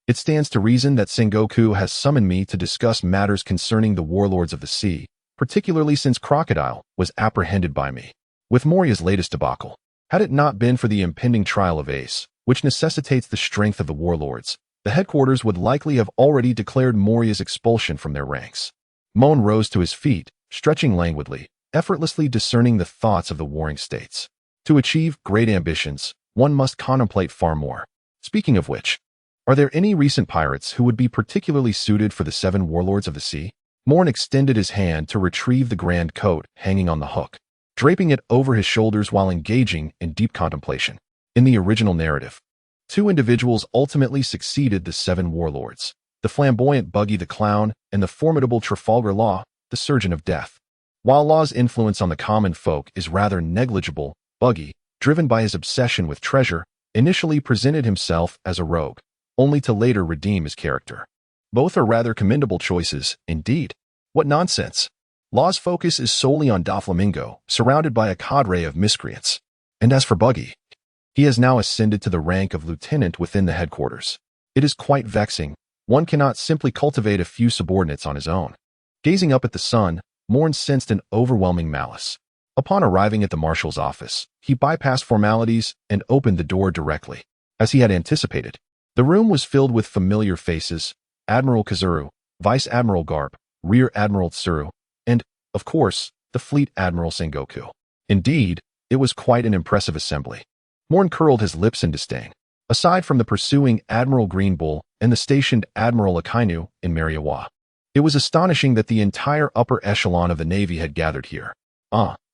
it stands to reason that Sengoku has summoned me to discuss matters concerning the warlords of the sea, particularly since Crocodile was apprehended by me. With Moria's latest debacle, had it not been for the impending trial of Ace, which necessitates the strength of the warlords, the headquarters would likely have already declared Moria's expulsion from their ranks. Moen rose to his feet, stretching languidly, effortlessly discerning the thoughts of the warring states. To achieve great ambitions, one must contemplate far more. Speaking of which, are there any recent pirates who would be particularly suited for the 7 warlords of the sea? Moen extended his hand to retrieve the grand coat hanging on the hook, draping it over his shoulders while engaging in deep contemplation. In the original narrative, 2 individuals ultimately succeeded the 7 warlords, the flamboyant Buggy the Clown and the formidable Trafalgar Law, the Surgeon of Death. While Law's influence on the common folk is rather negligible, Buggy, driven by his obsession with treasure, initially presented himself as a rogue, only to later redeem his character. Both are rather commendable choices, indeed. What nonsense! Law's focus is solely on Doflamingo, surrounded by a cadre of miscreants. And as for Buggy, he has now ascended to the rank of lieutenant within the headquarters. It is quite vexing. One cannot simply cultivate a few subordinates on his own. Gazing up at the sun, Moen sensed an overwhelming malice. Upon arriving at the marshal's office, he bypassed formalities and opened the door directly. As he had anticipated, the room was filled with familiar faces: Admiral Kizaru, Vice Admiral Garp, Rear Admiral Tsuru, and, of course, the Fleet Admiral Sengoku. Indeed, it was quite an impressive assembly. Moen curled his lips in disdain. Aside from the pursuing Admiral Greenbull and the stationed Admiral Akainu in Mariawa, it was astonishing that the entire upper echelon of the Navy had gathered here.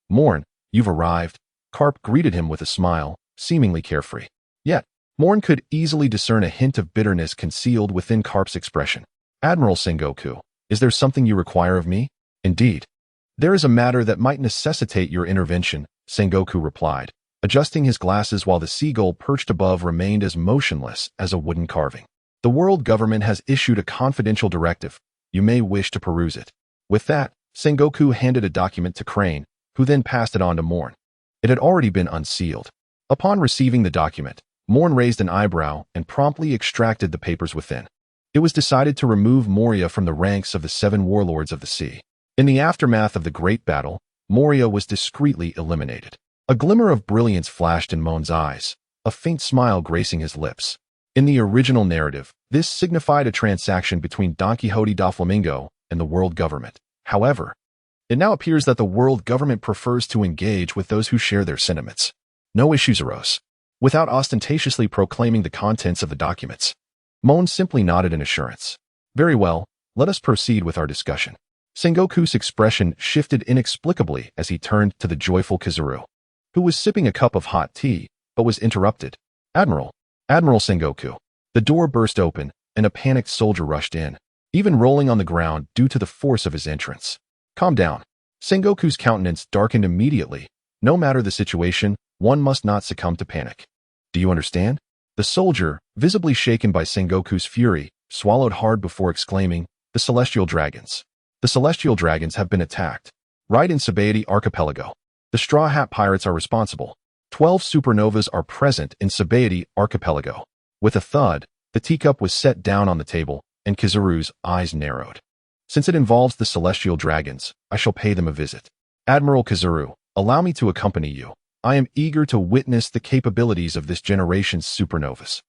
Moen, you've arrived. Karp greeted him with a smile, seemingly carefree. Yet, Moen could easily discern a hint of bitterness concealed within Karp's expression. Admiral Sengoku, is there something you require of me? Indeed. There is a matter that might necessitate your intervention, Sengoku replied, adjusting his glasses while the seagull perched above remained as motionless as a wooden carving. The world government has issued a confidential directive. You may wish to peruse it. With that, Sengoku handed a document to Crane, who then passed it on to Moen. It had already been unsealed. Upon receiving the document, Moen raised an eyebrow and promptly extracted the papers within. It was decided to remove Moria from the ranks of the 7 warlords of the sea. In the aftermath of the great battle, Moria was discreetly eliminated. A glimmer of brilliance flashed in Moen's eyes, a faint smile gracing his lips. In the original narrative, this signified a transaction between Don Quixote Doflamingo and the world government. However, it now appears that the world government prefers to engage with those who share their sentiments. No issues arose. Without ostentatiously proclaiming the contents of the documents, Moen simply nodded in assurance. Very well, let us proceed with our discussion. Sengoku's expression shifted inexplicably as he turned to the joyful Kizaru, who was sipping a cup of hot tea, but was interrupted. Admiral Sengoku. The door burst open, and a panicked soldier rushed in, even rolling on the ground due to the force of his entrance. Calm down. Sengoku's countenance darkened immediately. No matter the situation, one must not succumb to panic. Do you understand? The soldier, visibly shaken by Sengoku's fury, swallowed hard before exclaiming, The Celestial Dragons. The Celestial Dragons have been attacked. Right in Sabaody Archipelago. The Straw Hat Pirates are responsible. 12 supernovas are present in Sabaody Archipelago. With a thud, the teacup was set down on the table, and Kizaru's eyes narrowed. Since it involves the Celestial Dragons, I shall pay them a visit. Admiral Kizaru, allow me to accompany you. I am eager to witness the capabilities of this generation's supernovas.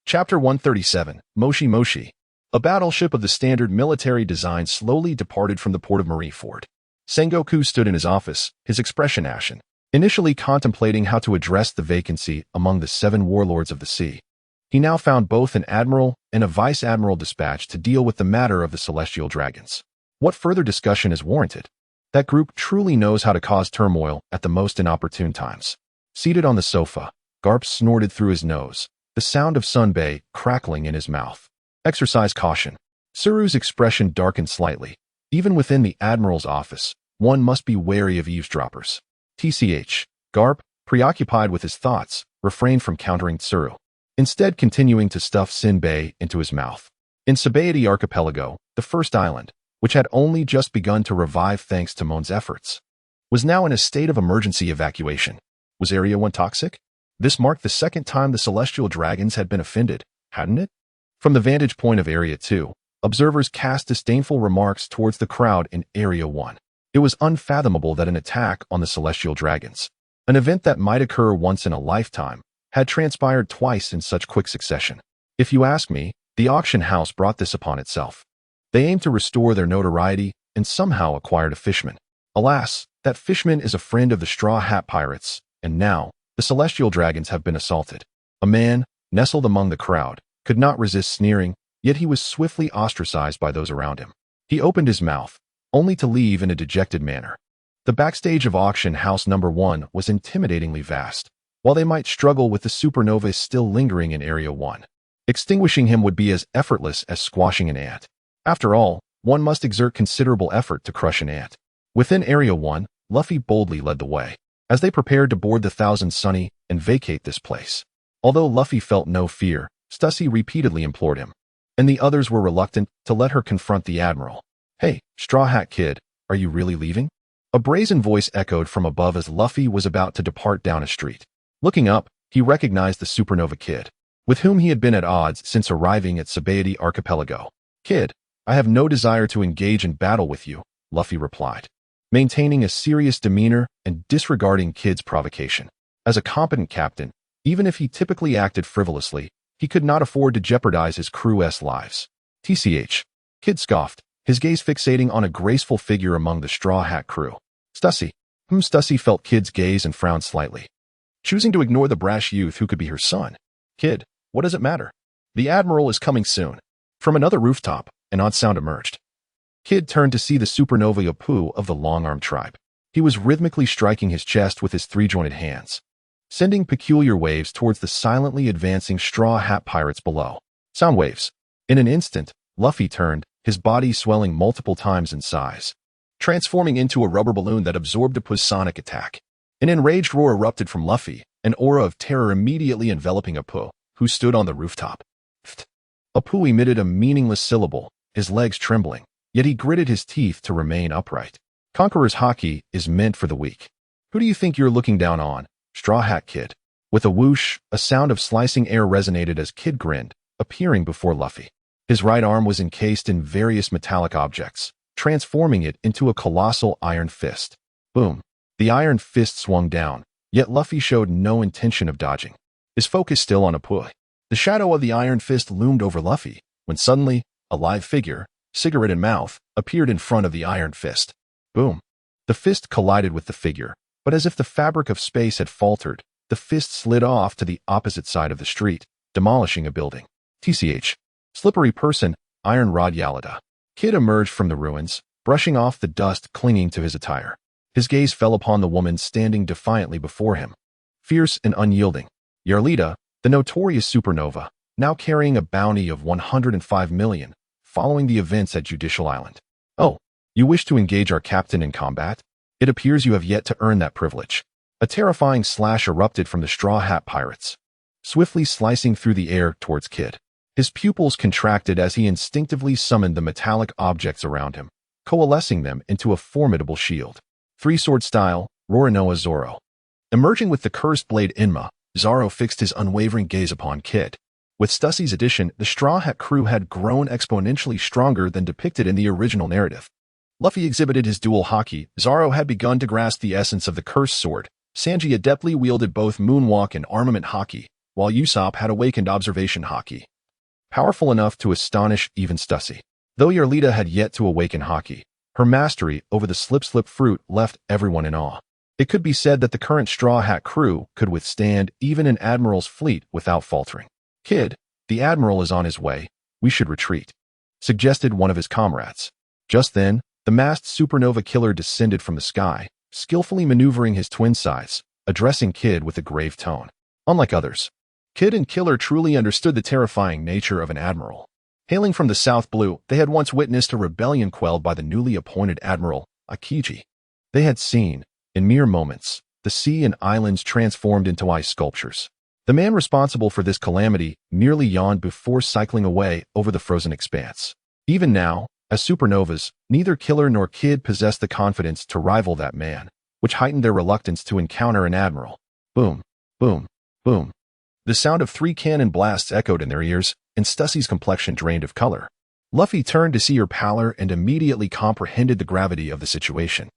Chapter 137, Moshi Moshi. A battleship of the standard military design slowly departed from the port of Marineford. Sengoku stood in his office, his expression ashen, initially contemplating how to address the vacancy among the 7 warlords of the sea. He now found both an admiral and a vice-admiral dispatched to deal with the matter of the Celestial Dragons. What further discussion is warranted? That group truly knows how to cause turmoil at the most inopportune times. Seated on the sofa, Garp snorted through his nose, the sound of sunbae crackling in his mouth. Exercise caution. Suru's expression darkened slightly. Even within the admiral's office, one must be wary of eavesdroppers. TCH. Garp, preoccupied with his thoughts, refrained from countering Tsuru, instead continuing to stuff Sinbei into his mouth. In Sabaody Archipelago, the first island, which had only just begun to revive thanks to Moen's efforts, was now in a state of emergency evacuation. Was Area 1 toxic? This marked the second time the Celestial Dragons had been offended, hadn't it? From the vantage point of Area 2, observers cast disdainful remarks towards the crowd in Area 1. It was unfathomable that an attack on the Celestial Dragons, an event that might occur once in a lifetime, had transpired twice in such quick succession. If you ask me, the auction house brought this upon itself. They aimed to restore their notoriety and somehow acquired a fishman. Alas, that fishman is a friend of the Straw Hat Pirates, and now, the Celestial Dragons have been assaulted. A man, nestled among the crowd, could not resist sneering, yet he was swiftly ostracized by those around him. He opened his mouth, only to leave in a dejected manner. The backstage of auction house number 1 was intimidatingly vast. While they might struggle with the supernova still lingering in Area 1, extinguishing him would be as effortless as squashing an ant. After all, one must exert considerable effort to crush an ant. Within Area 1, Luffy boldly led the way, as they prepared to board the Thousand Sunny and vacate this place. Although Luffy felt no fear, Stussy repeatedly implored him, and the others were reluctant to let her confront the Admiral. "Hey, Straw Hat Kid, are you really leaving?" A brazen voice echoed from above as Luffy was about to depart down a street. Looking up, he recognized the Supernova Kid, with whom he had been at odds since arriving at Sabaody Archipelago. "Kid, I have no desire to engage in battle with you," Luffy replied, maintaining a serious demeanor and disregarding Kid's provocation. As a competent captain, even if he typically acted frivolously, he could not afford to jeopardize his crew's lives. TCH. Kid scoffed, his gaze fixating on a graceful figure among the Straw Hat crew. Stussy. Stussy felt Kid's gaze and frowned slightly, choosing to ignore the brash youth who could be her son. "Kid, what does it matter? The Admiral is coming soon." From another rooftop, an odd sound emerged. Kid turned to see the Supernova Yapu of the Long-Arm tribe. He was rhythmically striking his chest with his 3-jointed hands, sending peculiar waves towards the silently advancing Straw Hat Pirates below. Sound waves. In an instant, Luffy turned, his body swelling multiple times in size, transforming into a rubber balloon that absorbed Apu's sonic attack. An enraged roar erupted from Luffy, an aura of terror immediately enveloping Apu, who stood on the rooftop. Pht. Apu emitted a meaningless syllable, his legs trembling, yet he gritted his teeth to remain upright. Conqueror's haki is meant for the weak. "Who do you think you're looking down on, Straw Hat Kid?" With a whoosh, a sound of slicing air resonated as Kid grinned, appearing before Luffy. His right arm was encased in various metallic objects, transforming it into a colossal iron fist. Boom. The iron fist swung down, yet Luffy showed no intention of dodging, his focus still on Apu. The shadow of the iron fist loomed over Luffy, when suddenly, a live figure, cigarette in mouth, appeared in front of the iron fist. Boom. The fist collided with the figure, but as if the fabric of space had faltered, the fist slid off to the opposite side of the street, demolishing a building. TCH. Slippery person, Iron Rod Yalada. Kid emerged from the ruins, brushing off the dust clinging to his attire. His gaze fell upon the woman standing defiantly before him, fierce and unyielding. Yarlita, the notorious supernova, now carrying a bounty of 105 million, following the events at Judicial Island. "Oh, you wish to engage our captain in combat? It appears you have yet to earn that privilege." A terrifying slash erupted from the Straw Hat Pirates, swiftly slicing through the air towards Kid. His pupils contracted as he instinctively summoned the metallic objects around him, coalescing them into a formidable shield. Three-sword style, Rorinoa Zoro. Emerging with the cursed blade Inma, Zoro fixed his unwavering gaze upon Kid. With Stussy's addition, the Straw Hat crew had grown exponentially stronger than depicted in the original narrative. Luffy exhibited his dual haki, Zoro had begun to grasp the essence of the cursed sword, Sanji adeptly wielded both moonwalk and armament haki, while Usopp had awakened observation haki. Powerful enough to astonish even Stussy. Though Yarlita had yet to awaken haki, her mastery over the slip-slip fruit left everyone in awe. It could be said that the current Straw Hat crew could withstand even an admiral's fleet without faltering. Kid, the admiral is on his way, we should retreat, suggested one of his comrades. Just then, the masked supernova killer descended from the sky, skillfully maneuvering his twin sides, addressing Kid with a grave tone. Unlike others, Kid and Killer truly understood the terrifying nature of an admiral. Hailing from the South Blue, they had once witnessed a rebellion quelled by the newly appointed admiral, Akiji. They had seen, in mere moments, the sea and islands transformed into ice sculptures. The man responsible for this calamity merely yawned before cycling away over the frozen expanse. Even now, as supernovas, neither Killer nor Kid possessed the confidence to rival that man, which heightened their reluctance to encounter an admiral. Boom, boom, boom. The sound of 3 cannon blasts echoed in their ears, and Stussy's complexion drained of color. Luffy turned to see her pallor and immediately comprehended the gravity of the situation.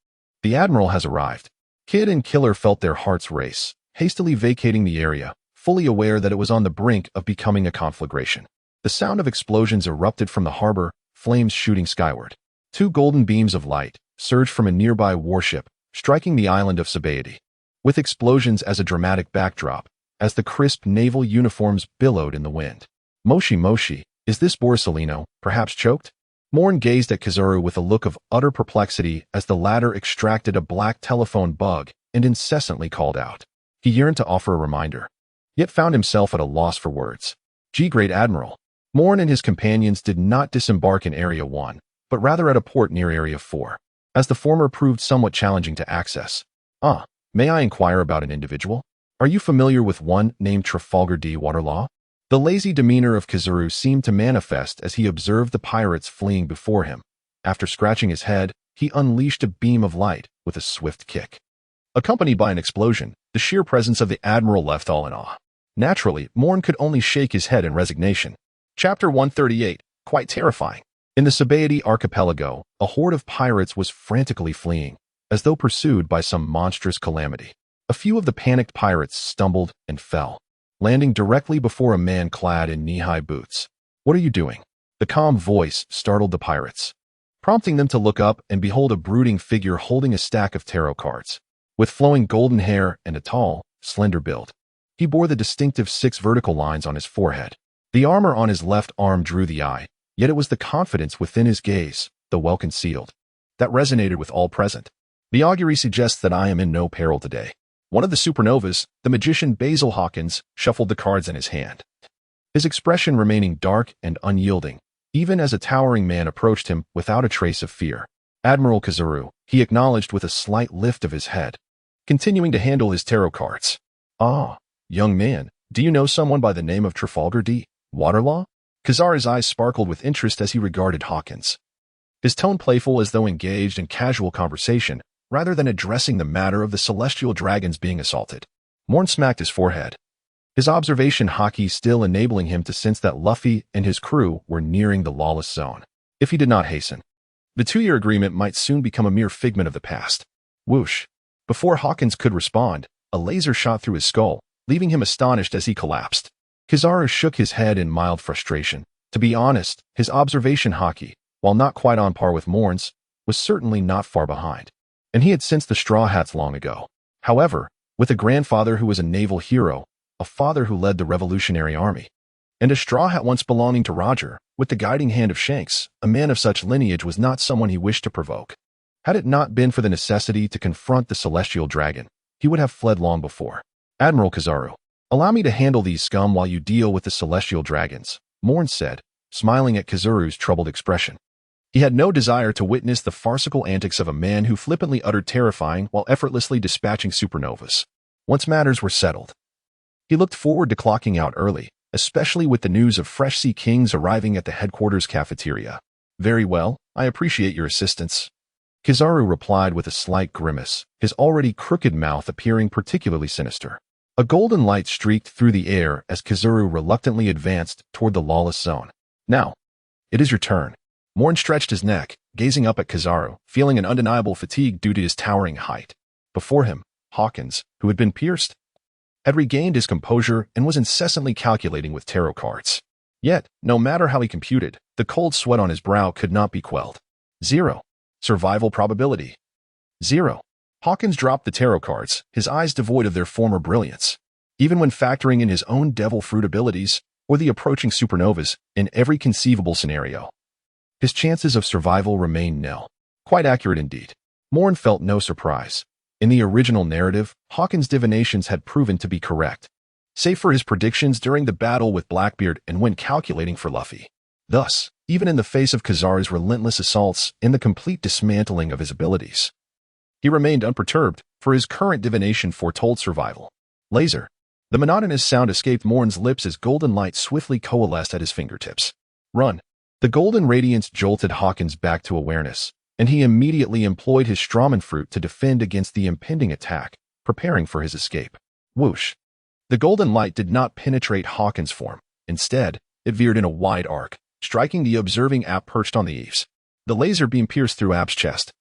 The admiral has arrived. Kid and Killer felt their hearts race, hastily vacating the area, fully aware that it was on the brink of becoming a conflagration. The sound of explosions erupted from the harbor, flames shooting skyward. 2 golden beams of light surged from a nearby warship, striking the island of Sabaody. With explosions as a dramatic backdrop, as the crisp naval uniforms billowed in the wind. Moshi Moshi, is this Borsalino, perhaps choked? Moen gazed at Kizaru with a look of utter perplexity as the latter extracted a black telephone bug and incessantly called out. He yearned to offer a reminder, yet found himself at a loss for words. Great Admiral. Moen and his companions did not disembark in Area 1, but rather at a port near Area 4, as the former proved somewhat challenging to access. May I inquire about an individual? Are you familiar with one named Trafalgar D. Waterlaw? The lazy demeanor of Kizaru seemed to manifest as he observed the pirates fleeing before him. After scratching his head, he unleashed a beam of light with a swift kick. Accompanied by an explosion, the sheer presence of the admiral left all in awe. Naturally, Moen could only shake his head in resignation. Chapter 138, quite terrifying. In the Sabaody archipelago, a horde of pirates was frantically fleeing, as though pursued by some monstrous calamity. A few of the panicked pirates stumbled and fell, landing directly before a man clad in knee-high boots. What are you doing? The calm voice startled the pirates, prompting them to look up and behold a brooding figure holding a stack of tarot cards. With flowing golden hair and a tall, slender build, he bore the distinctive 6 vertical lines on his forehead. The armor on his left arm drew the eye, yet it was the confidence within his gaze, though well concealed, that resonated with all present. The augury suggests that I am in no peril today. One of the supernovas, the magician Basil Hawkins, shuffled the cards in his hand, his expression remaining dark and unyielding, even as a towering man approached him without a trace of fear. Admiral Kizaru, he acknowledged with a slight lift of his head, continuing to handle his tarot cards. Young man, do you know someone by the name of Trafalgar D. Waterlaw? Kizaru's eyes sparkled with interest as he regarded Hawkins, his tone playful as though engaged in casual conversation, rather than addressing the matter of the celestial dragons being assaulted. Moen smacked his forehead, his observation haki still enabling him to sense that Luffy and his crew were nearing the lawless zone. If he did not hasten, the 2-year agreement might soon become a mere figment of the past. Whoosh! Before Hawkins could respond, a laser shot through his skull, leaving him astonished as he collapsed. Kizaru shook his head in mild frustration. To be honest, his observation haki, while not quite on par with Moen's, was certainly not far behind, and he had sensed the Straw Hats long ago. However, with a grandfather who was a naval hero, a father who led the Revolutionary Army, and a Straw Hat once belonging to Roger, with the guiding hand of Shanks, a man of such lineage was not someone he wished to provoke. Had it not been for the necessity to confront the celestial dragon, he would have fled long before. Admiral Kizaru, allow me to handle these scum while you deal with the celestial dragons, Moen said, smiling at Kizaru's troubled expression. He had no desire to witness the farcical antics of a man who flippantly uttered terrifying while effortlessly dispatching supernovas. Once matters were settled, he looked forward to clocking out early, especially with the news of fresh sea kings arriving at the headquarters cafeteria. Very well, I appreciate your assistance. Kizaru replied with a slight grimace, his already crooked mouth appearing particularly sinister. A golden light streaked through the air as Kizaru reluctantly advanced toward the lawless zone. Now, it is your turn. Moen stretched his neck, gazing up at Kizaru, feeling an undeniable fatigue due to his towering height. Before him, Hawkins, who had been pierced, had regained his composure and was incessantly calculating with tarot cards. Yet, no matter how he computed, the cold sweat on his brow could not be quelled. 0. Survival probability. 0. Hawkins dropped the tarot cards, his eyes devoid of their former brilliance. Even when factoring in his own devil fruit abilities or the approaching supernovas in every conceivable scenario, his chances of survival remained nil. Quite accurate indeed. Moen felt no surprise. In the original narrative, Hawkins' divinations had proven to be correct, save for his predictions during the battle with Blackbeard and when calculating for Luffy. Thus, even in the face of Kizaru's relentless assaults and the complete dismantling of his abilities, he remained unperturbed, for his current divination foretold survival. Laser. The monotonous sound escaped Moen's lips as golden light swiftly coalesced at his fingertips. Run. The golden radiance jolted Hawkins back to awareness, and he immediately employed his Strawman fruit to defend against the impending attack, preparing for his escape. Whoosh. The golden light did not penetrate Hawkins' form. Instead, it veered in a wide arc, striking the observing App perched on the eaves. The laser beam pierced through App's chest.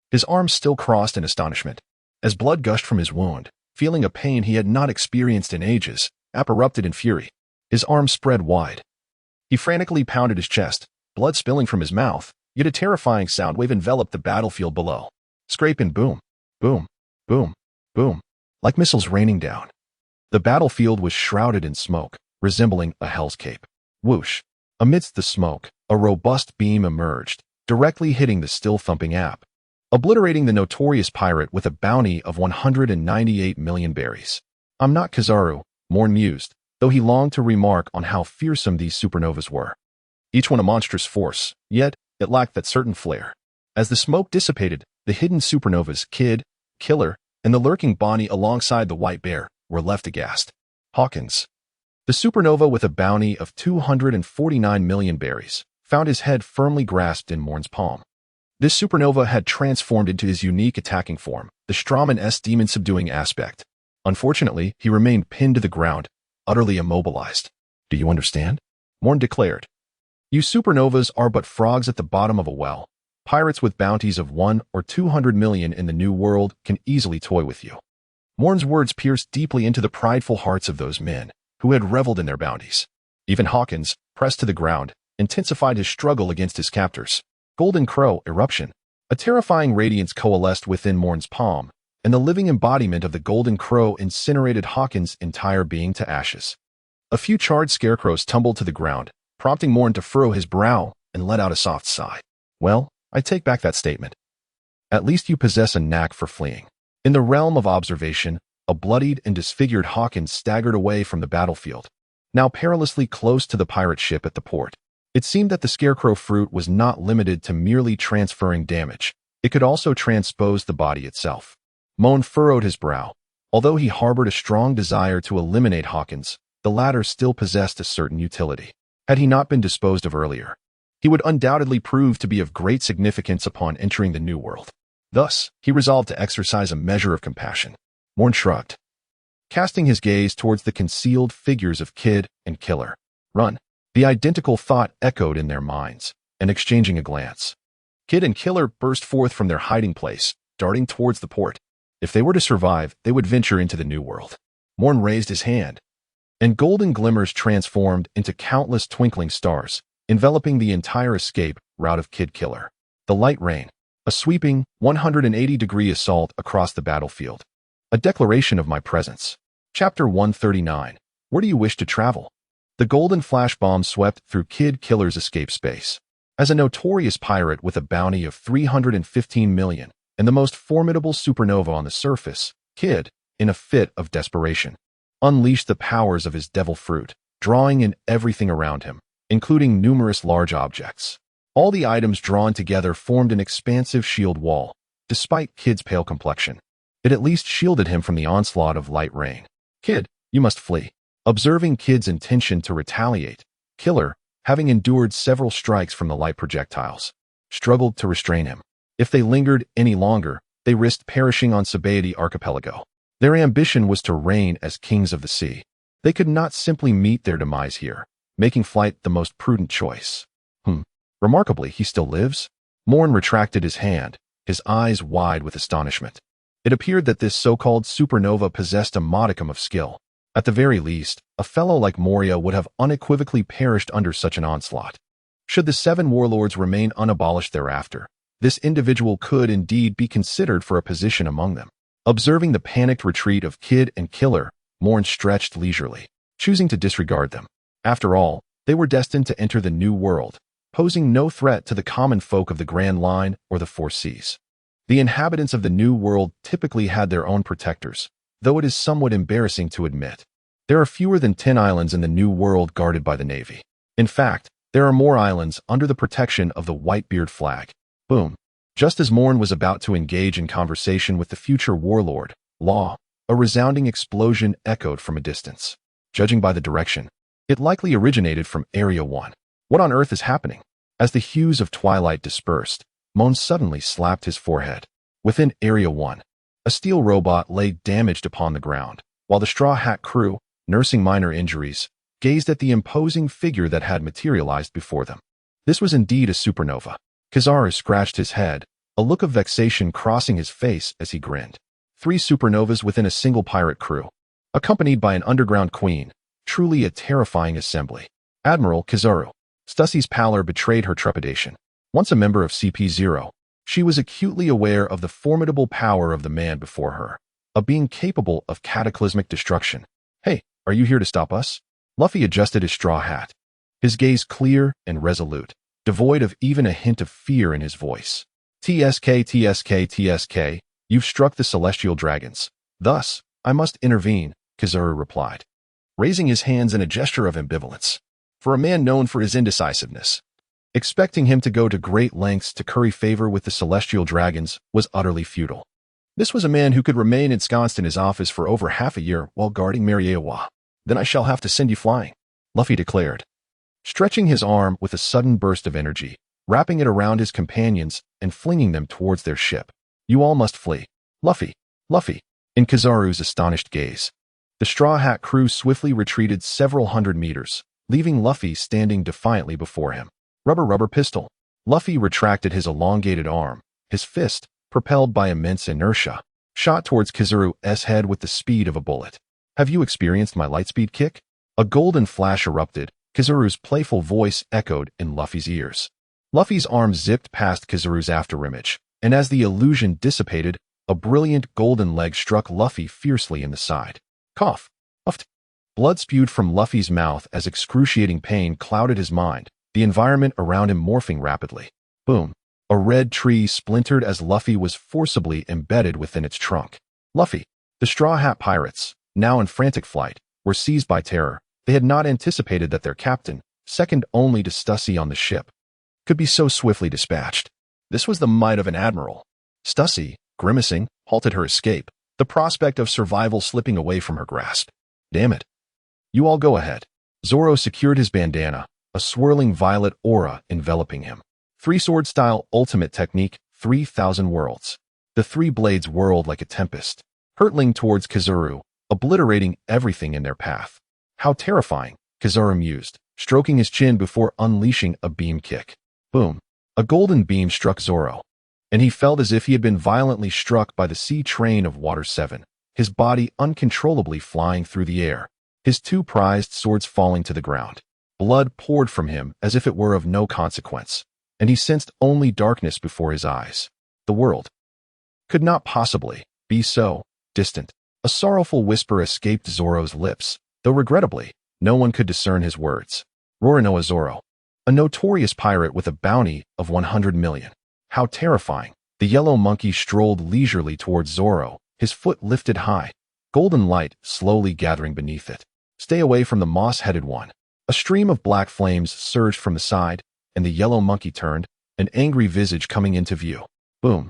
His arms still crossed in astonishment. As blood gushed from his wound, feeling a pain he had not experienced in ages, App erupted in fury. His arms spread wide. He frantically pounded his chest, blood spilling from his mouth, yet a terrifying sound wave enveloped the battlefield below. Scrape and boom, boom, boom, boom, like missiles raining down. The battlefield was shrouded in smoke, resembling a hell's cape. Whoosh. Amidst the smoke, a robust beam emerged, directly hitting the still thumping App, obliterating the notorious pirate with a bounty of 198 million berries. I'm not Kizaru, Moen mused, though he longed to remark on how fearsome these supernovas were. Each one a monstrous force, yet it lacked that certain flair. As the smoke dissipated, the hidden supernovas, Kid, Killer, and the lurking Bonnie alongside the White Bear, were left aghast. Hawkins. The supernova with a bounty of 249 million berries found his head firmly grasped in Moen's palm. This supernova had transformed into his unique attacking form, the Strawman S demon subduing aspect. Unfortunately, he remained pinned to the ground, utterly immobilized. Do you understand? Moen declared. You supernovas are but frogs at the bottom of a well. Pirates with bounties of 1 or 200 million in the New World can easily toy with you. Moen's words pierced deeply into the prideful hearts of those men who had reveled in their bounties. Even Hawkins, pressed to the ground, intensified his struggle against his captors. Golden Crow eruption. A terrifying radiance coalesced within Moen's palm, and the living embodiment of the Golden Crow incinerated Hawkins' entire being to ashes. A few charred scarecrows tumbled to the ground, prompting Moen to furrow his brow and let out a soft sigh. Well, I take back that statement. At least you possess a knack for fleeing. In the realm of observation, a bloodied and disfigured Hawkins staggered away from the battlefield, now perilously close to the pirate ship at the port. It seemed that the scarecrow fruit was not limited to merely transferring damage. It could also transpose the body itself. Moen furrowed his brow. Although he harbored a strong desire to eliminate Hawkins, the latter still possessed a certain utility. Had he not been disposed of earlier, he would undoubtedly prove to be of great significance upon entering the New World. Thus, he resolved to exercise a measure of compassion. Moen shrugged, casting his gaze towards the concealed figures of Kid and Killer. Run. The identical thought echoed in their minds, and exchanging a glance, Kid and Killer burst forth from their hiding place, darting towards the port. If they were to survive, they would venture into the New World. Moen raised his hand, and golden glimmers transformed into countless twinkling stars, enveloping the entire escape route of Kid Killer. The light rain, a sweeping 180-degree assault across the battlefield. A declaration of my presence. Chapter 139. Where do you wish to travel? The golden flash bomb swept through Kid Killer's escape space. As a notorious pirate with a bounty of 315 million and the most formidable supernova on the surface, Kid, in a fit of desperation, unleashed the powers of his devil fruit, drawing in everything around him, including numerous large objects. All the items drawn together formed an expansive shield wall. Despite Kid's pale complexion, it at least shielded him from the onslaught of light rain. Kid, you must flee. Observing Kid's intention to retaliate, Killer, having endured several strikes from the light projectiles, struggled to restrain him. If they lingered any longer, they risked perishing on Sabaody Archipelago. Their ambition was to reign as kings of the sea. They could not simply meet their demise here, making flight the most prudent choice. Remarkably, he still lives? Moen retracted his hand, his eyes wide with astonishment. It appeared that this so-called supernova possessed a modicum of skill. At the very least, a fellow like Moria would have unequivocally perished under such an onslaught. Should the 7 warlords remain unabolished thereafter, this individual could indeed be considered for a position among them. Observing the panicked retreat of Kid and Killer, Moen stretched leisurely, choosing to disregard them. After all, they were destined to enter the New World, posing no threat to the common folk of the Grand Line or the Four Seas. The inhabitants of the New World typically had their own protectors, though it is somewhat embarrassing to admit. There are fewer than 10 islands in the New World guarded by the Navy. In fact, there are more islands under the protection of the Whitebeard flag. Boom. Just as Moen was about to engage in conversation with the future warlord, Law, a resounding explosion echoed from a distance. Judging by the direction, it likely originated from Area 1. What on earth is happening? As the hues of twilight dispersed, Moen suddenly slapped his forehead. Within Area 1, a steel robot lay damaged upon the ground, while the Straw Hat crew, nursing minor injuries, gazed at the imposing figure that had materialized before them. This was indeed a supernova. Kizaru scratched his head, a look of vexation crossing his face as he grinned. 3 supernovas within a single pirate crew, accompanied by an underground queen, truly a terrifying assembly. Admiral Kizaru. Stussie's pallor betrayed her trepidation. Once a member of CP0, she was acutely aware of the formidable power of the man before her, a being capable of cataclysmic destruction. Hey, are you here to stop us? Luffy adjusted his straw hat, his gaze clear and resolute, devoid of even a hint of fear in his voice. TSK, you've struck the celestial dragons. Thus, I must intervene, Kizaru replied, raising his hands in a gesture of ambivalence. For a man known for his indecisiveness, expecting him to go to great lengths to curry favor with the celestial dragons was utterly futile. This was a man who could remain ensconced in his office for over half a year while guarding Mariewa. Then I shall have to send you flying, Luffy declared, stretching his arm with a sudden burst of energy, wrapping it around his companions and flinging them towards their ship. You all must flee. Luffy, in Kizaru's astonished gaze. The Straw Hat crew swiftly retreated several hundred meters, leaving Luffy standing defiantly before him. Rubber pistol. Luffy retracted his elongated arm, his fist, propelled by immense inertia, shot towards Kizaru's head with the speed of a bullet. Have you experienced my lightspeed kick? A golden flash erupted, Kizaru's playful voice echoed in Luffy's ears. Luffy's arm zipped past Kizaru's afterimage, and as the illusion dissipated, a brilliant golden leg struck Luffy fiercely in the side. Cough. Puffed. Blood spewed from Luffy's mouth as excruciating pain clouded his mind, the environment around him morphing rapidly. Boom. A red tree splintered as Luffy was forcibly embedded within its trunk. Luffy. The Straw Hat pirates, now in frantic flight, were seized by terror. They had not anticipated that their captain, second only to Stussie on the ship, could be so swiftly dispatched. This was the might of an admiral. Stussie, grimacing, halted her escape, the prospect of survival slipping away from her grasp. Damn it. You all go ahead. Zoro secured his bandana, a swirling violet aura enveloping him. 3-sword style ultimate technique, 3,000 worlds. The 3 blades whirled like a tempest, hurtling towards Kizaru, obliterating everything in their path. How terrifying, Kizaru mused, stroking his chin before unleashing a beam kick. Boom. A golden beam struck Zoro, and he felt as if he had been violently struck by the sea train of Water 7, his body uncontrollably flying through the air, his 2 prized swords falling to the ground. Blood poured from him as if it were of no consequence, and he sensed only darkness before his eyes. The world could not possibly be so distant. A sorrowful whisper escaped Zoro's lips, though regrettably, no one could discern his words. Roronoa Zoro, a notorious pirate with a bounty of 100 million. How terrifying. The yellow monkey strolled leisurely towards Zoro, his foot lifted high, golden light slowly gathering beneath it. Stay away from the moss-headed one. A stream of black flames surged from the side, and the yellow monkey turned, an angry visage coming into view. Boom.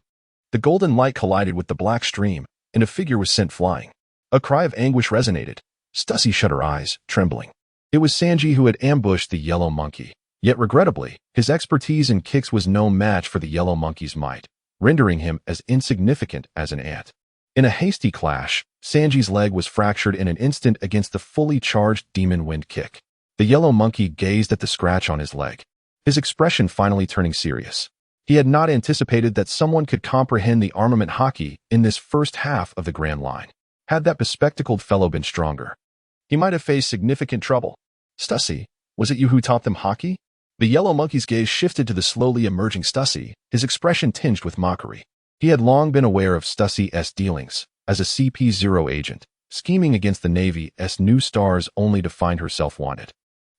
The golden light collided with the black stream, and a figure was sent flying. A cry of anguish resonated. Stussy shut her eyes, trembling. It was Sanji who had ambushed the yellow monkey. Yet regrettably, his expertise in kicks was no match for the yellow monkey's might, rendering him as insignificant as an ant. In a hasty clash, Sanji's leg was fractured in an instant against the fully charged demon wind kick. The yellow monkey gazed at the scratch on his leg, his expression finally turning serious. He had not anticipated that someone could comprehend the armament hockey in this first half of the Grand Line. Had that bespectacled fellow been stronger, he might have faced significant trouble. Stussy, was it you who taught them hockey? The yellow monkey's gaze shifted to the slowly emerging Stussy, his expression tinged with mockery. He had long been aware of Stussy's dealings as a CP0 agent, scheming against the Navy's new stars only to find herself wanted.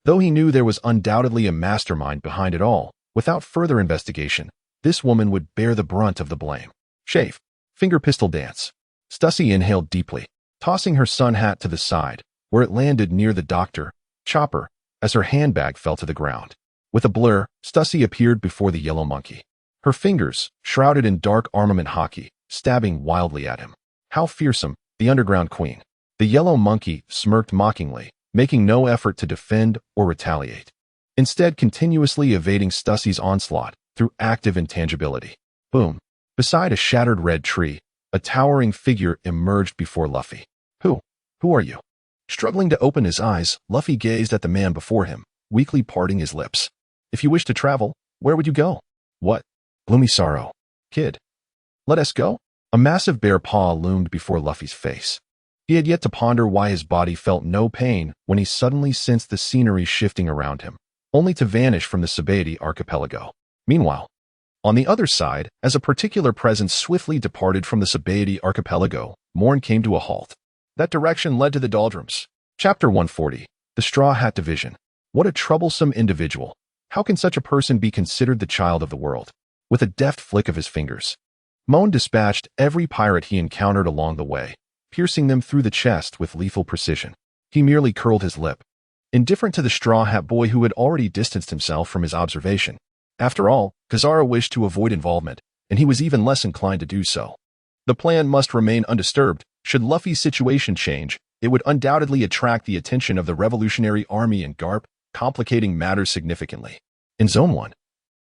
Though he knew there was undoubtedly a mastermind behind it all, without further investigation, this woman would bear the brunt of the blame. Chafe. Finger pistol dance. Stussy inhaled deeply, tossing her sun hat to the side, where it landed near the doctor, Chopper, as her handbag fell to the ground. With a blur, Stussy appeared before the yellow monkey, her fingers shrouded in dark armament hockey, stabbing wildly at him. How fearsome, the underground queen. The yellow monkey smirked mockingly, making no effort to defend or retaliate, instead continuously evading Stussy's onslaught through active intangibility. Boom. Beside a shattered red tree, a towering figure emerged before Luffy. Who are you? Struggling to open his eyes, Luffy gazed at the man before him, weakly parting his lips. If you wish to travel, where would you go? What? Gloomy sorrow. Kid. Let us go? A massive bare paw loomed before Luffy's face. He had yet to ponder why his body felt no pain when he suddenly sensed the scenery shifting around him, only to vanish from the Sabaody archipelago. Meanwhile, on the other side, as a particular presence swiftly departed from the Sabaody archipelago, Moen came to a halt. That direction led to the doldrums. Chapter 140. The Straw Hat Division. What a troublesome individual. How can such a person be considered the child of the world? With a deft flick of his fingers, Moen dispatched every pirate he encountered along the way, piercing them through the chest with lethal precision. He merely curled his lip, indifferent to the Straw Hat Boy who had already distanced himself from his observation. After all, Kizaru wished to avoid involvement, and he was even less inclined to do so. The plan must remain undisturbed. Should Luffy's situation change, it would undoubtedly attract the attention of the Revolutionary Army in Garp, complicating matters significantly. In Zone 1,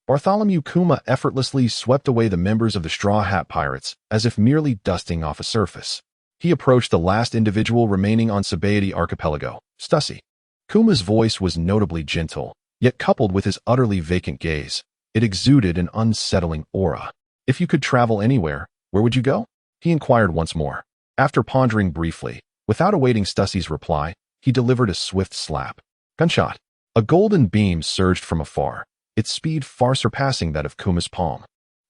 Bartholomew Kuma effortlessly swept away the members of the Straw Hat Pirates, as if merely dusting off a surface. He approached the last individual remaining on Sabaody archipelago, Stussy. Kuma's voice was notably gentle, yet coupled with his utterly vacant gaze, it exuded an unsettling aura. If you could travel anywhere, where would you go? He inquired once more. After pondering briefly, without awaiting Stussy's reply, he delivered a swift slap. Gunshot. A golden beam surged from afar, its speed far surpassing that of Kuma's palm.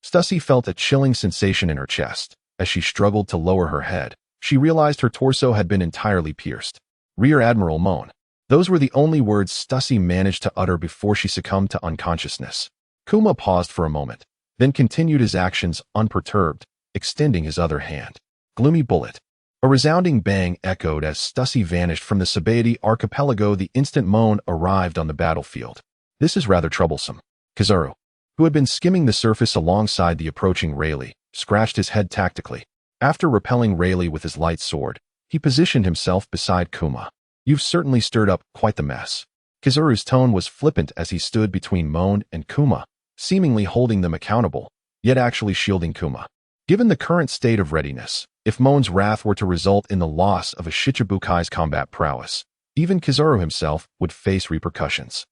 Stussy felt a chilling sensation in her chest. As she struggled to lower her head, she realized her torso had been entirely pierced. Rear Admiral Moen. Those were the only words Stussy managed to utter before she succumbed to unconsciousness. Kuma paused for a moment, then continued his actions unperturbed, extending his other hand. Gloomy bullet. A resounding bang echoed as Stussy vanished from the Sabaody archipelago the instant Moen arrived on the battlefield. This is rather troublesome. Kizaru, who had been skimming the surface alongside the approaching Rayleigh, scratched his head tactically. After repelling Rayleigh with his light sword, he positioned himself beside Kuma. You've certainly stirred up quite the mess. Kizaru's tone was flippant as he stood between Moen and Kuma, seemingly holding them accountable, yet actually shielding Kuma. Given the current state of readiness, if Moen's wrath were to result in the loss of a Shichibukai's combat prowess, even Kizaru himself would face repercussions.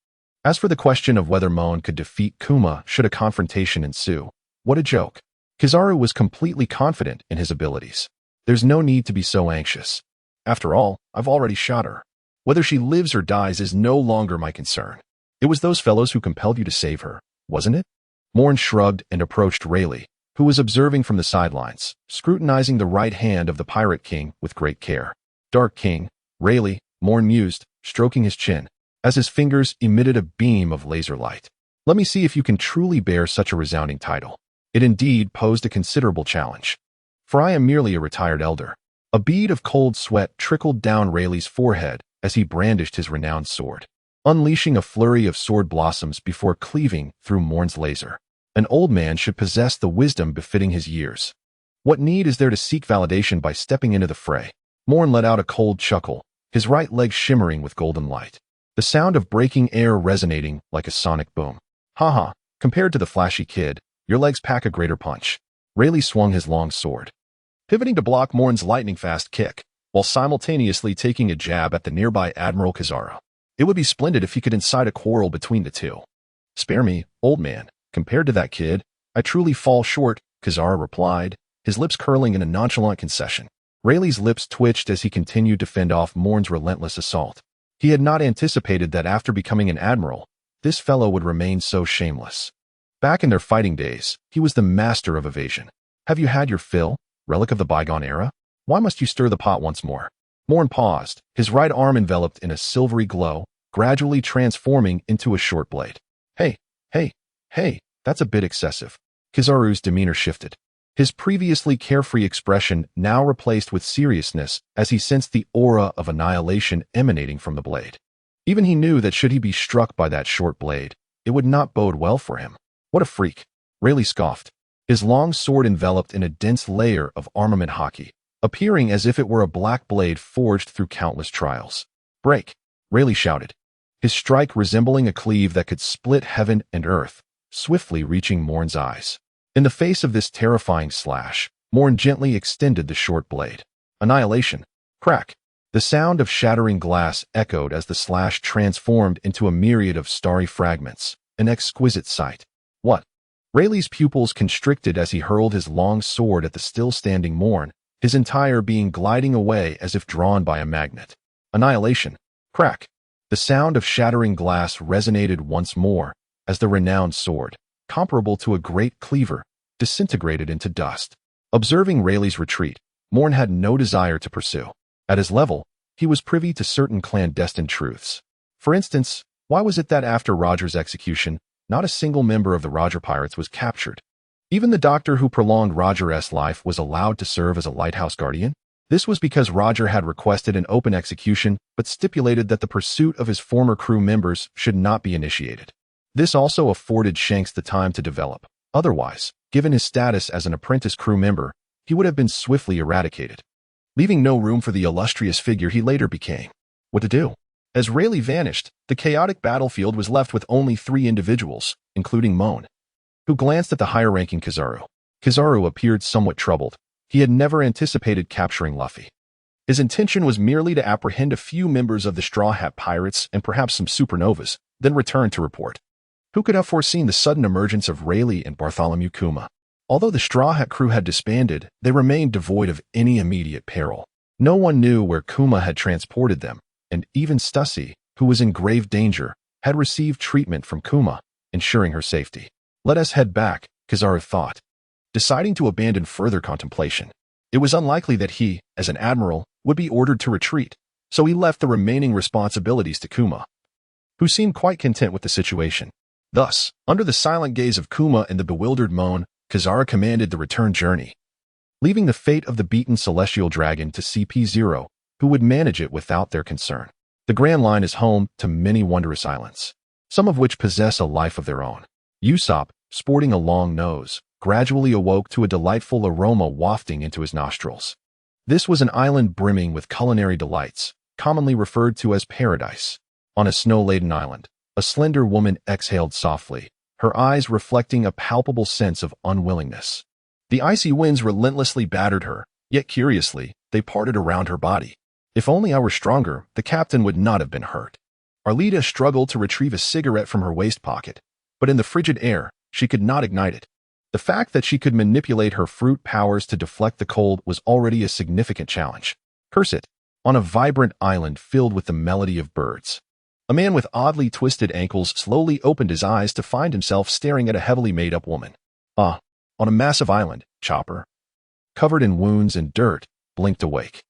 As for the question of whether Moen could defeat Kuma should a confrontation ensue, what a joke. Kizaru was completely confident in his abilities. There's no need to be so anxious. After all, I've already shot her. Whether she lives or dies is no longer my concern. It was those fellows who compelled you to save her, wasn't it? Moen shrugged and approached Rayleigh, who was observing from the sidelines, scrutinizing the right hand of the Pirate King with great care. Dark King, Rayleigh, Moen mused, stroking his chin, as his fingers emitted a beam of laser light. Let me see if you can truly bear such a resounding title. It indeed posed a considerable challenge. For I am merely a retired elder. A bead of cold sweat trickled down Rayleigh's forehead as he brandished his renowned sword, unleashing a flurry of sword blossoms before cleaving through Moen's laser. An old man should possess the wisdom befitting his years. What need is there to seek validation by stepping into the fray? Moen let out a cold chuckle, his right leg shimmering with golden light. The sound of breaking air resonating like a sonic boom. Haha, compared to the flashy kid, your legs pack a greater punch. Rayleigh swung his long sword, pivoting to block Moen's lightning-fast kick, while simultaneously taking a jab at the nearby Admiral Kizaru. It would be splendid if he could incite a quarrel between the two. Spare me, old man. Compared to that kid, I truly fall short, Kizaru replied, his lips curling in a nonchalant concession. Rayleigh's lips twitched as he continued to fend off Moen's relentless assault. He had not anticipated that after becoming an admiral, this fellow would remain so shameless. Back in their fighting days, he was the master of evasion. Have you had your fill, relic of the bygone era? Why must you stir the pot once more? Moen paused, his right arm enveloped in a silvery glow, gradually transforming into a short blade. Hey, that's a bit excessive. Kizaru's demeanor shifted. His previously carefree expression now replaced with seriousness as he sensed the aura of annihilation emanating from the blade. Even he knew that should he be struck by that short blade, it would not bode well for him. What a freak, Rayleigh scoffed, his long sword enveloped in a dense layer of armament hockey, appearing as if it were a black blade forged through countless trials. Break, Rayleigh shouted, his strike resembling a cleave that could split heaven and earth, swiftly reaching Moen's eyes. In the face of this terrifying slash, Moen gently extended the short blade. Annihilation. Crack. The sound of shattering glass echoed as the slash transformed into a myriad of starry fragments, an exquisite sight. What? Rayleigh's pupils constricted as he hurled his long sword at the still-standing Moen, his entire being gliding away as if drawn by a magnet. Annihilation. Crack. The sound of shattering glass resonated once more as the renowned sword, comparable to a great cleaver, disintegrated into dust. Observing Rayleigh's retreat, Moen had no desire to pursue. At his level, he was privy to certain clandestine truths. For instance, why was it that after Roger's execution, not a single member of the Roger Pirates was captured? Even the doctor who prolonged Roger's life was allowed to serve as a lighthouse guardian? This was because Roger had requested an open execution but stipulated that the pursuit of his former crew members should not be initiated. This also afforded Shanks the time to develop. Otherwise, given his status as an apprentice crew member, he would have been swiftly eradicated, leaving no room for the illustrious figure he later became. What to do? As Rayleigh vanished, the chaotic battlefield was left with only 3 individuals, including Moen, who glanced at the higher-ranking Kizaru. Kizaru appeared somewhat troubled. He had never anticipated capturing Luffy. His intention was merely to apprehend a few members of the Straw Hat Pirates and perhaps some supernovas, then return to report. Who could have foreseen the sudden emergence of Rayleigh and Bartholomew Kuma? Although the Straw Hat crew had disbanded, they remained devoid of any immediate peril. No one knew where Kuma had transported them, and even Stussy, who was in grave danger, had received treatment from Kuma, ensuring her safety. Let us head back, Kizaru thought, deciding to abandon further contemplation. It was unlikely that he, as an admiral, would be ordered to retreat, so he left the remaining responsibilities to Kuma, who seemed quite content with the situation. Thus, under the silent gaze of Kuma and the bewildered Moen, Kizaru commanded the return journey, leaving the fate of the beaten celestial dragon to CP0, who would manage it without their concern. The Grand Line is home to many wondrous islands, some of which possess a life of their own. Usopp, sporting a long nose, gradually awoke to a delightful aroma wafting into his nostrils. This was an island brimming with culinary delights, commonly referred to as paradise. On a snow-laden island, a slender woman exhaled softly, her eyes reflecting a palpable sense of unwillingness. The icy winds relentlessly battered her, yet curiously, they parted around her body. If only I were stronger, the captain would not have been hurt. Arlita struggled to retrieve a cigarette from her waist pocket, but in the frigid air, she could not ignite it. The fact that she could manipulate her fruit powers to deflect the cold was already a significant challenge. Curse it, on a vibrant island filled with the melody of birds. A man with oddly twisted ankles slowly opened his eyes to find himself staring at a heavily made-up woman. On a massive island, Chopper, covered in wounds and dirt, blinked awake.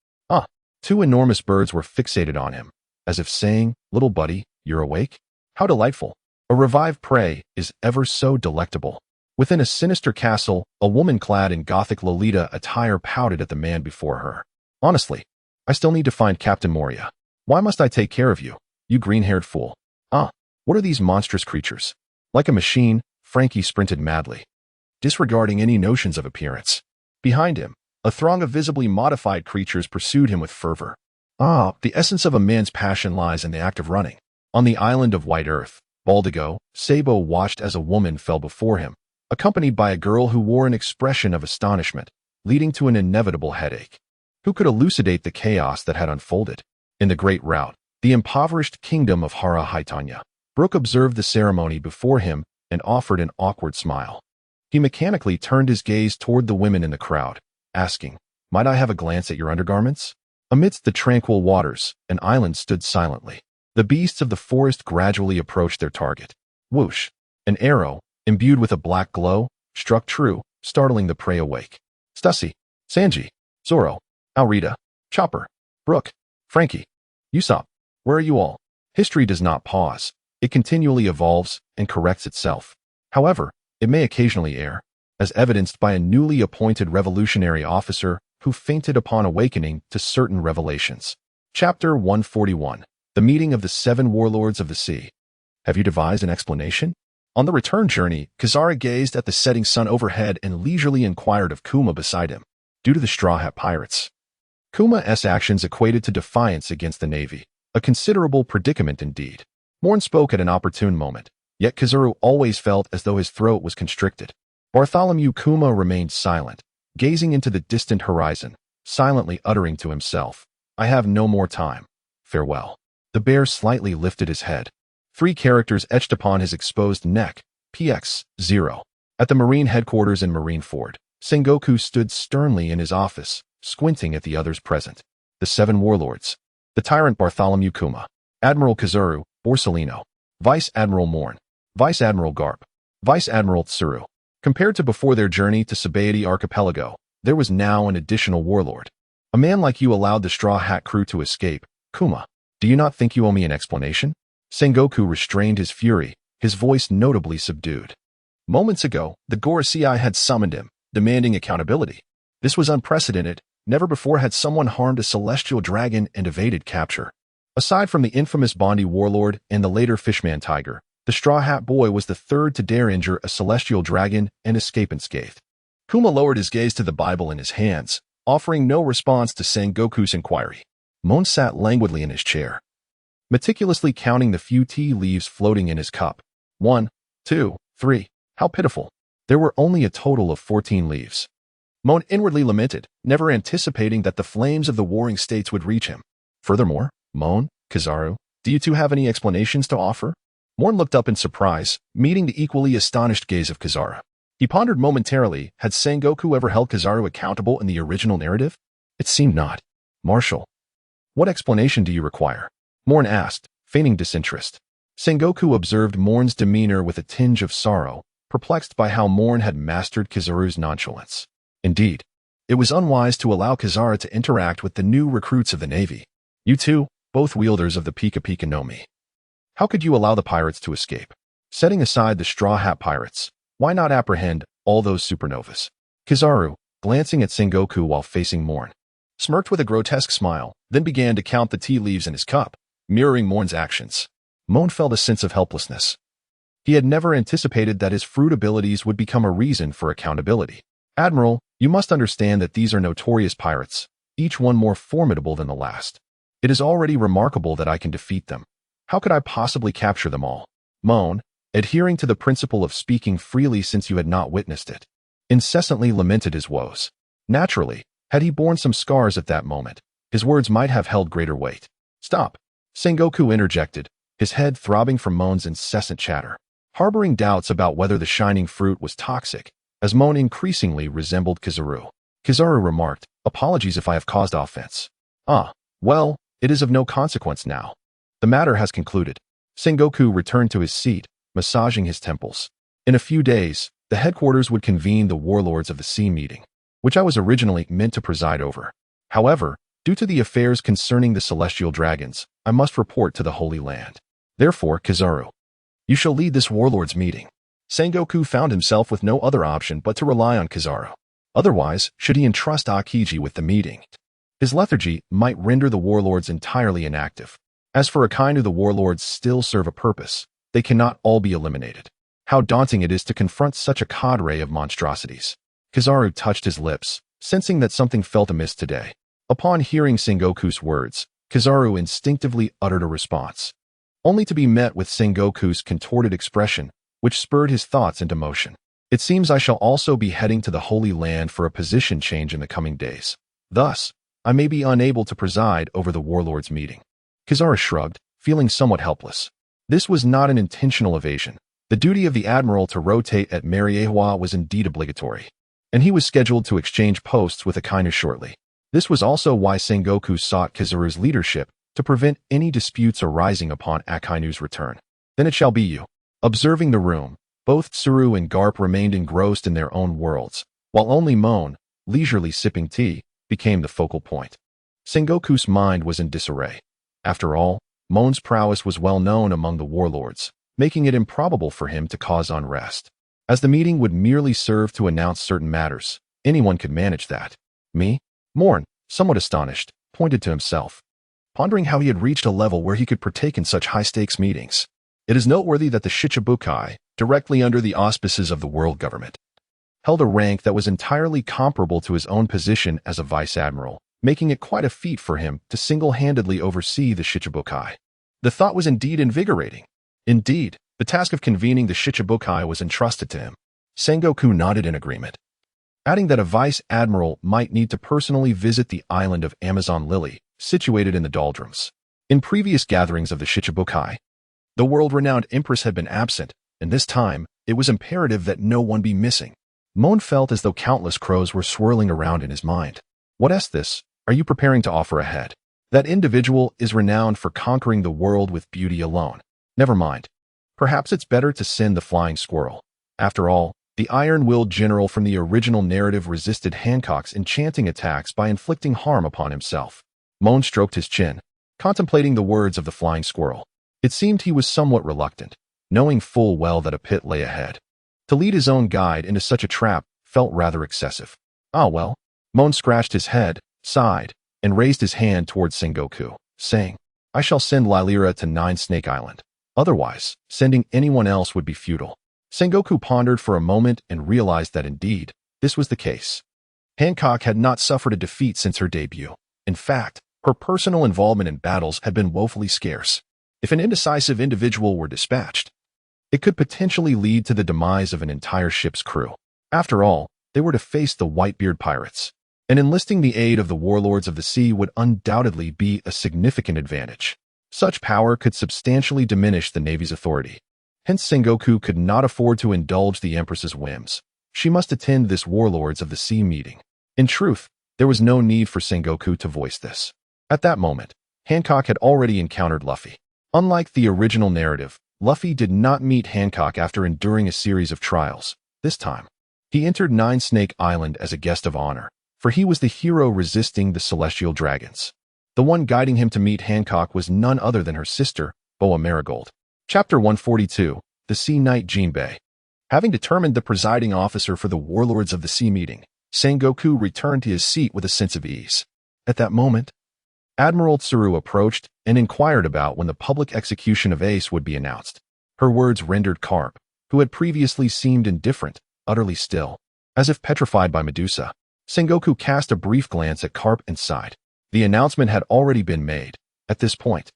2 enormous birds were fixated on him, as if saying, "Little buddy, you're awake? How delightful. A revived prey is ever so delectable." Within a sinister castle, a woman clad in Gothic Lolita attire pouted at the man before her. "Honestly, I still need to find Captain Moria. Why must I take care of you, you green-haired fool?" What are these monstrous creatures? Like a machine, Frankie sprinted madly, disregarding any notions of appearance. Behind him, a throng of visibly modified creatures pursued him with fervor. The essence of a man's passion lies in the act of running. On the island of White Earth, Baldigo, Sabo watched as a woman fell before him, accompanied by a girl who wore an expression of astonishment, leading to an inevitable headache. Who could elucidate the chaos that had unfolded? In the great rout, the impoverished kingdom of Hara Haitanya, Brook observed the ceremony before him and offered an awkward smile. He mechanically turned his gaze toward the women in the crowd, asking, "Might I have a glance at your undergarments?" Amidst the tranquil waters, an island stood silently. The beasts of the forest gradually approached their target. Whoosh! An arrow, imbued with a black glow, struck true, startling the prey awake. Stussy, Sanji, Zoro, Alrita, Chopper, Brook, Frankie, Usopp, where are you all? History does not pause. It continually evolves and corrects itself. However, it may occasionally err, as evidenced by a newly appointed revolutionary officer who fainted upon awakening to certain revelations. Chapter 141. The Meeting of the 7 Warlords of the Sea. Have you devised an explanation? On the return journey, Kizaru gazed at the setting sun overhead and leisurely inquired of Kuma beside him. Due to the Straw Hat Pirates. Kuma's actions equated to defiance against the Navy, a considerable predicament indeed. Moen spoke at an opportune moment, yet Kizaru always felt as though his throat was constricted. Bartholomew Kuma remained silent, gazing into the distant horizon, silently uttering to himself, "I have no more time. Farewell." The bear slightly lifted his head. 3 characters etched upon his exposed neck, PX, 0. At the Marine headquarters in Marineford, Sengoku stood sternly in his office, squinting at the others present. The 7 warlords. The tyrant Bartholomew Kuma, Admiral Kizaru, Borsellino, Vice Admiral Moen, Vice Admiral Garp, Vice Admiral Tsuru. Compared to before their journey to Sabaody Archipelago, there was now an additional warlord. A man like you allowed the Straw Hat crew to escape, Kuma. Do you not think you owe me an explanation? Sengoku restrained his fury, his voice notably subdued. Moments ago, the Gorosei had summoned him, demanding accountability. This was unprecedented. Never before had someone harmed a celestial dragon and evaded capture. Aside from the infamous Bondi warlord and the later Fishman Tiger, the Straw Hat Boy was the third to dare injure a celestial dragon and escape unscathed. Kuma lowered his gaze to the Bible in his hands, offering no response to Sengoku's inquiry. Moen sat languidly in his chair, meticulously counting the few tea leaves floating in his cup. 1, 2, 3. How pitiful. There were only a total of 14 leaves. Moen inwardly lamented, never anticipating that the flames of the warring states would reach him. Furthermore, Moen, Kizaru, do you two have any explanations to offer? Moen looked up in surprise, meeting the equally astonished gaze of Kizaru. He pondered momentarily, had Sengoku ever held Kizaru accountable in the original narrative? It seemed not. Marshal, what explanation do you require? Moen asked, feigning disinterest. Sengoku observed Moen's demeanor with a tinge of sorrow, perplexed by how Moen had mastered Kizaru's nonchalance. Indeed, it was unwise to allow Kizaru to interact with the new recruits of the Navy. You two, both wielders of the Pika Pika no Mi. How could you allow the pirates to escape? Setting aside the Straw Hat Pirates, why not apprehend all those supernovas? Kizaru, glancing at Sengoku while facing Moen, smirked with a grotesque smile, then began to count the tea leaves in his cup, mirroring Moen's actions. Moen felt a sense of helplessness. He had never anticipated that his fruit abilities would become a reason for accountability. Admiral, you must understand that these are notorious pirates, each one more formidable than the last. It is already remarkable that I can defeat them. How could I possibly capture them all? Moen, adhering to the principle of speaking freely since you had not witnessed it, incessantly lamented his woes. Naturally, had he borne some scars at that moment, his words might have held greater weight. Stop, Sengoku interjected, his head throbbing from Moen's incessant chatter, harboring doubts about whether the shining fruit was toxic, as Moen increasingly resembled Kizaru. Kizaru remarked, apologies if I have caused offense. Well, it is of no consequence now. The matter has concluded. Sengoku returned to his seat, massaging his temples. In a few days, the headquarters would convene the Warlords of the Sea meeting, which I was originally meant to preside over. However, due to the affairs concerning the celestial dragons, I must report to the Holy Land. Therefore, Kizaru, you shall lead this Warlords meeting. Sengoku found himself with no other option but to rely on Kizaru. Otherwise, should he entrust Akiji with the meeting, his lethargy might render the Warlords entirely inactive. As for Akainu, the Warlords still serve a purpose. They cannot all be eliminated. How daunting it is to confront such a cadre of monstrosities. Kizaru touched his lips, sensing that something felt amiss today. Upon hearing Sengoku's words, Kizaru instinctively uttered a response, only to be met with Sengoku's contorted expression, which spurred his thoughts into motion. It seems I shall also be heading to the Holy Land for a position change in the coming days. Thus, I may be unable to preside over the warlords' meeting. Kizaru shrugged, feeling somewhat helpless. This was not an intentional evasion. The duty of the admiral to rotate at Marineford was indeed obligatory, and he was scheduled to exchange posts with Akainu shortly. This was also why Sengoku sought Kizaru's leadership to prevent any disputes arising upon Akainu's return. Then it shall be you. Observing the room, both Tsuru and Garp remained engrossed in their own worlds, while only Moen, leisurely sipping tea, became the focal point. Sengoku's mind was in disarray. After all, Moen's prowess was well known among the warlords, making it improbable for him to cause unrest. As the meeting would merely serve to announce certain matters, anyone could manage that. Me? Moen, somewhat astonished, pointed to himself, pondering how he had reached a level where he could partake in such high-stakes meetings. It is noteworthy that the Shichibukai, directly under the auspices of the world government, held a rank that was entirely comparable to his own position as a vice-admiral, making it quite a feat for him to single-handedly oversee the Shichibukai. The thought was indeed invigorating. Indeed, the task of convening the Shichibukai was entrusted to him. Sengoku nodded in agreement, adding that a vice-admiral might need to personally visit the island of Amazon Lily, situated in the doldrums. In previous gatherings of the Shichibukai, the world-renowned empress had been absent, and this time, it was imperative that no one be missing. Moen felt as though countless crows were swirling around in his mind. What is this? Are you preparing to offer a head? That individual is renowned for conquering the world with beauty alone. Never mind. Perhaps it's better to send the flying squirrel. After all, the iron-willed general from the original narrative resisted Hancock's enchanting attacks by inflicting harm upon himself. Moen stroked his chin, contemplating the words of the flying squirrel. It seemed he was somewhat reluctant, knowing full well that a pit lay ahead. To lead his own guide into such a trap felt rather excessive. Ah well. Moen scratched his head, sighed, and raised his hand towards Sengoku, saying, I shall send Lylira to Nine Snake Island. Otherwise, sending anyone else would be futile. Sengoku pondered for a moment and realized that indeed, this was the case. Hancock had not suffered a defeat since her debut. In fact, her personal involvement in battles had been woefully scarce. If an indecisive individual were dispatched, it could potentially lead to the demise of an entire ship's crew. After all, they were to face the Whitebeard pirates, and enlisting the aid of the warlords of the sea would undoubtedly be a significant advantage. Such power could substantially diminish the Navy's authority. Hence Sengoku could not afford to indulge the Empress's whims. She must attend this Warlords of the Sea meeting. In truth, there was no need for Sengoku to voice this. At that moment, Hancock had already encountered Luffy. Unlike the original narrative, Luffy did not meet Hancock after enduring a series of trials. This time, he entered Nine Snake Island as a guest of honor, for he was the hero resisting the celestial dragons. The one guiding him to meet Hancock was none other than her sister, Boa Marigold. Chapter 142, The Sea Knight Jinbei. Having determined the presiding officer for the Warlords of the Sea meeting, Sengoku returned to his seat with a sense of ease. At that moment, Admiral Tsuru approached and inquired about when the public execution of Ace would be announced. Her words rendered Carp, who had previously seemed indifferent, utterly still. As if petrified by Medusa, Sengoku cast a brief glance at Carp and sighed. The announcement had already been made. At this point,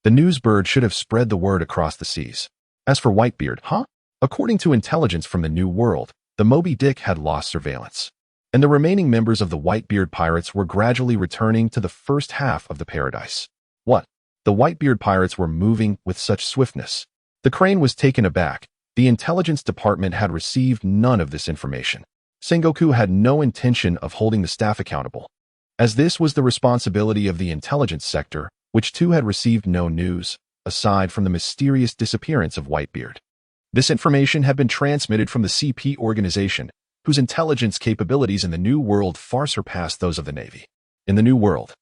the newsbird should have spread the word across the seas. As for Whitebeard, according to intelligence from the New World, the Moby Dick had lost surveillance, and the remaining members of the Whitebeard pirates were gradually returning to the first half of the Paradise. What? The Whitebeard pirates were moving with such swiftness. The Crane was taken aback. The intelligence department had received none of this information. Sengoku had no intention of holding the staff accountable, as this was the responsibility of the intelligence sector, which too had received no news, aside from the mysterious disappearance of Whitebeard. This information had been transmitted from the CP organization, whose intelligence capabilities in the New World far surpassed those of the Navy. In the New World,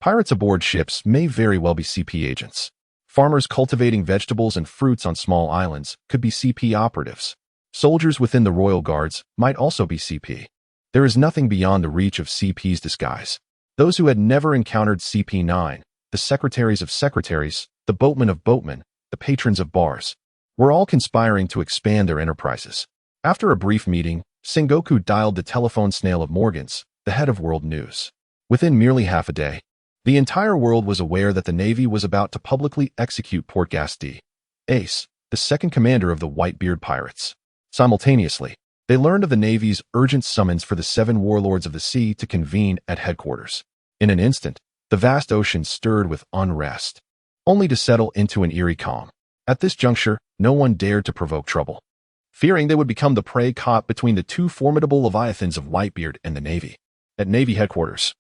pirates aboard ships may very well be CP agents. Farmers cultivating vegetables and fruits on small islands could be CP operatives. Soldiers within the Royal Guards might also be CP. There is nothing beyond the reach of CP's disguise. Those who had never encountered CP9, the secretaries of secretaries, the boatmen of boatmen, the patrons of bars, were all conspiring to expand their enterprises. After a brief meeting, Sengoku dialed the telephone snail of Morgan's, the head of World News. Within merely half a day, The entire world was aware that the Navy was about to publicly execute Portgas D. Ace, the second commander of the Whitebeard pirates. Simultaneously, they learned of the Navy's urgent summons for the 7 warlords of the sea to convene at headquarters. In an instant, the vast ocean stirred with unrest, only to settle into an eerie calm. At this juncture, no one dared to provoke trouble, fearing they would become the prey caught between the two formidable leviathans of Whitebeard and the Navy. At Navy headquarters,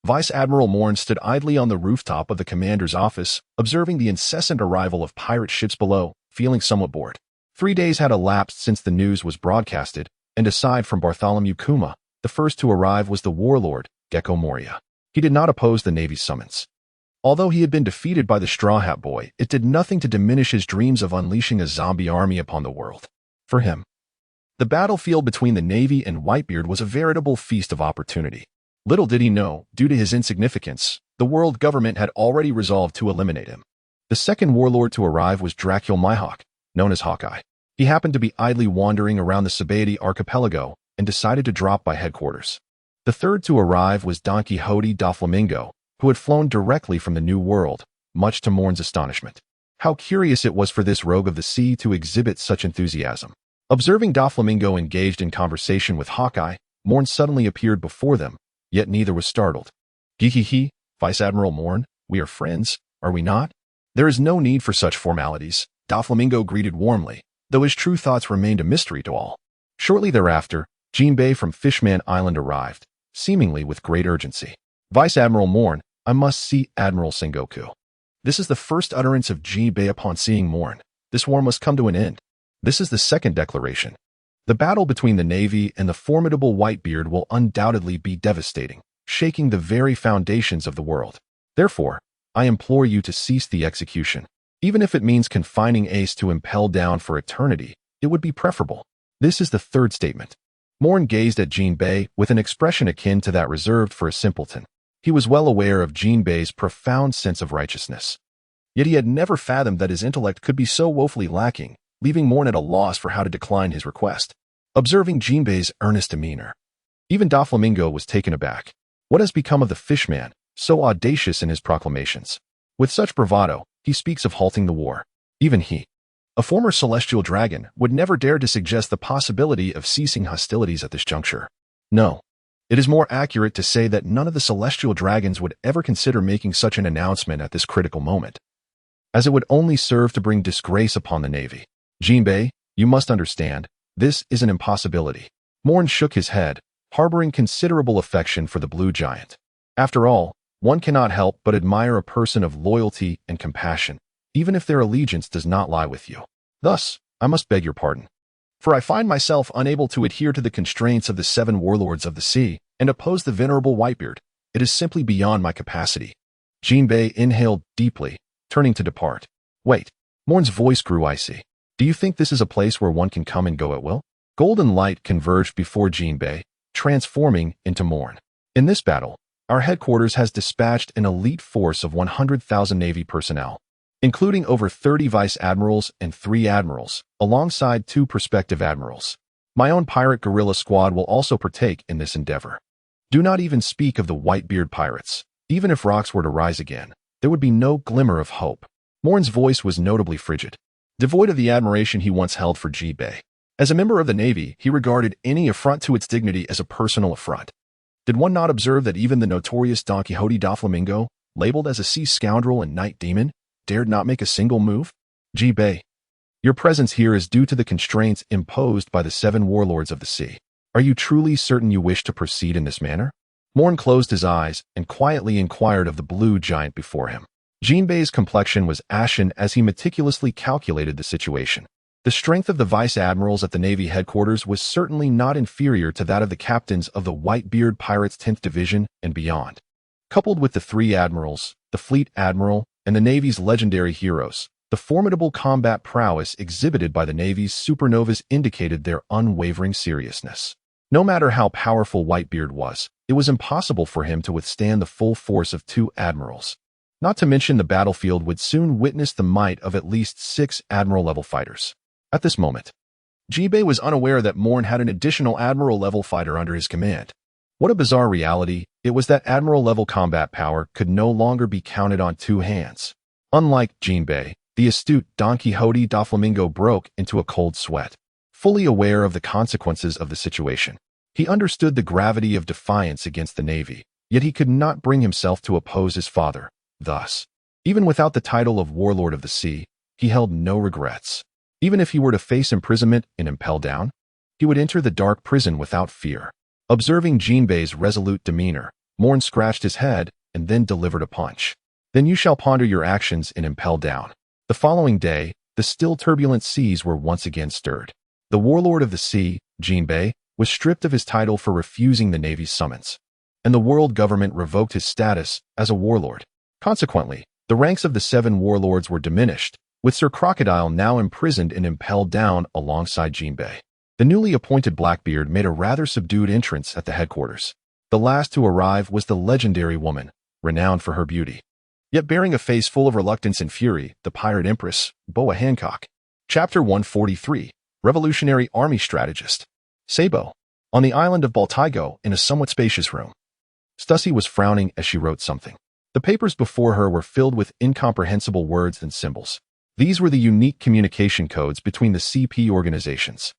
Vice Admiral Moen stood idly on the rooftop of the commander's office, observing the incessant arrival of pirate ships below, feeling somewhat bored. 3 days had elapsed since the news was broadcasted, and aside from Bartholomew Kuma, the first to arrive was the warlord, Gecko Moria. He did not oppose the Navy's summons. Although he had been defeated by the Straw Hat Boy, it did nothing to diminish his dreams of unleashing a zombie army upon the world. For him, the battlefield between the Navy and Whitebeard was a veritable feast of opportunity. Little did he know, due to his insignificance, the world government had already resolved to eliminate him. The second warlord to arrive was Dracul Mihawk, known as Hawkeye. He happened to be idly wandering around the Sabaody archipelago and decided to drop by headquarters. The third to arrive was Don Quixote da Flamingo, who had flown directly from the New World, much to Moen's astonishment. How curious it was for this rogue of the sea to exhibit such enthusiasm. Observing da Flamingo engaged in conversation with Hawkeye, Moen suddenly appeared before them, yet neither was startled. He, Vice Admiral Moen, we are friends, are we not? There is no need for such formalities, da Flamingo greeted warmly, though his true thoughts remained a mystery to all. Shortly thereafter, Jiuyue from Fishman Island arrived, seemingly with great urgency. Vice Admiral Moen, I must see Admiral Sengoku. This is the first utterance of Jiuyue upon seeing Moen. This war must come to an end. This is the second declaration. The battle between the Navy and the formidable Whitebeard will undoubtedly be devastating, shaking the very foundations of the world. Therefore, I implore you to cease the execution. Even if it means confining Ace to impel down for eternity, it would be preferable. This is the third statement. Moen gazed at Jiuyue with an expression akin to that reserved for a simpleton. He was well aware of Jiuyue's profound sense of righteousness. Yet he had never fathomed that his intellect could be so woefully lacking, leaving Moen at a loss for how to decline his request. Observing Jiuyue's earnest demeanor, even da Flamingo was taken aback. What has become of the fishman, so audacious in his proclamations? With such bravado, he speaks of halting the war. Even he, a former celestial dragon, would never dare to suggest the possibility of ceasing hostilities at this juncture. No, it is more accurate to say that none of the celestial dragons would ever consider making such an announcement at this critical moment, as it would only serve to bring disgrace upon the Navy. Jiuyue, you must understand, this is an impossibility. Moen shook his head, harboring considerable affection for the blue giant. After all, one cannot help but admire a person of loyalty and compassion, even if their allegiance does not lie with you. Thus, I must beg your pardon, for I find myself unable to adhere to the constraints of the 7 warlords of the sea and oppose the venerable Whitebeard. It is simply beyond my capacity. Jiuyue inhaled deeply, turning to depart. Wait, Moen's voice grew icy. Do you think this is a place where one can come and go at will? Golden light converged before Jiuyue, transforming into Moen. In this battle, our headquarters has dispatched an elite force of 100,000 Navy personnel, including over 30 vice admirals and 3 admirals, alongside 2 prospective admirals. My own pirate guerrilla squad will also partake in this endeavor. Do not even speak of the Whitebeard pirates. Even if rocks were to rise again, there would be no glimmer of hope. Moen's voice was notably frigid, devoid of the admiration he once held for Jiuyue. As a member of the Navy, he regarded any affront to its dignity as a personal affront. Did one not observe that even the notorious Don Quixote da Flamingo, labeled as a sea scoundrel and night demon, dared not make a single move? Jiuyue, your presence here is due to the constraints imposed by the 7 warlords of the sea. Are you truly certain you wish to proceed in this manner? Moen closed his eyes and quietly inquired of the blue giant before him. Jiuyue's complexion was ashen as he meticulously calculated the situation. The strength of the vice admirals at the Navy headquarters was certainly not inferior to that of the captains of the Whitebeard Pirates 10th Division and beyond. Coupled with the 3 admirals, the fleet admiral, and the Navy's legendary heroes, the formidable combat prowess exhibited by the Navy's supernovas indicated their unwavering seriousness. No matter how powerful Whitebeard was, it was impossible for him to withstand the full force of 2 admirals. Not to mention the battlefield would soon witness the might of at least 6 admiral-level fighters. At this moment, Jiuyue was unaware that Moen had an additional admiral-level fighter under his command. What a bizarre reality. It was that admiral-level combat power could no longer be counted on two hands. Unlike Jiuyue, the astute Don Quixote Doflamingo broke into a cold sweat, fully aware of the consequences of the situation. He understood the gravity of defiance against the Navy, yet he could not bring himself to oppose his father. Thus, even without the title of Warlord of the Sea, he held no regrets. Even if he were to face imprisonment and impel down, he would enter the dark prison without fear. Observing Jiuyue's resolute demeanor, Moen scratched his head and then delivered a punch. Then you shall ponder your actions and impel down. The following day, the still turbulent seas were once again stirred. The Warlord of the Sea, Jiuyue, was stripped of his title for refusing the Navy's summons, and the world government revoked his status as a warlord. Consequently, the ranks of the 7 warlords were diminished, with Sir Crocodile now imprisoned and impelled down alongside Jiuyue. The newly appointed Blackbeard made a rather subdued entrance at the headquarters. The last to arrive was the legendary woman, renowned for her beauty, yet bearing a face full of reluctance and fury, the pirate empress, Boa Hancock. Chapter 143, Revolutionary Army Strategist. Sabo. On the island of Baltigo, in a somewhat spacious room, Stussy was frowning as she wrote something. The papers before her were filled with incomprehensible words and symbols. These were the unique communication codes between the CP organizations.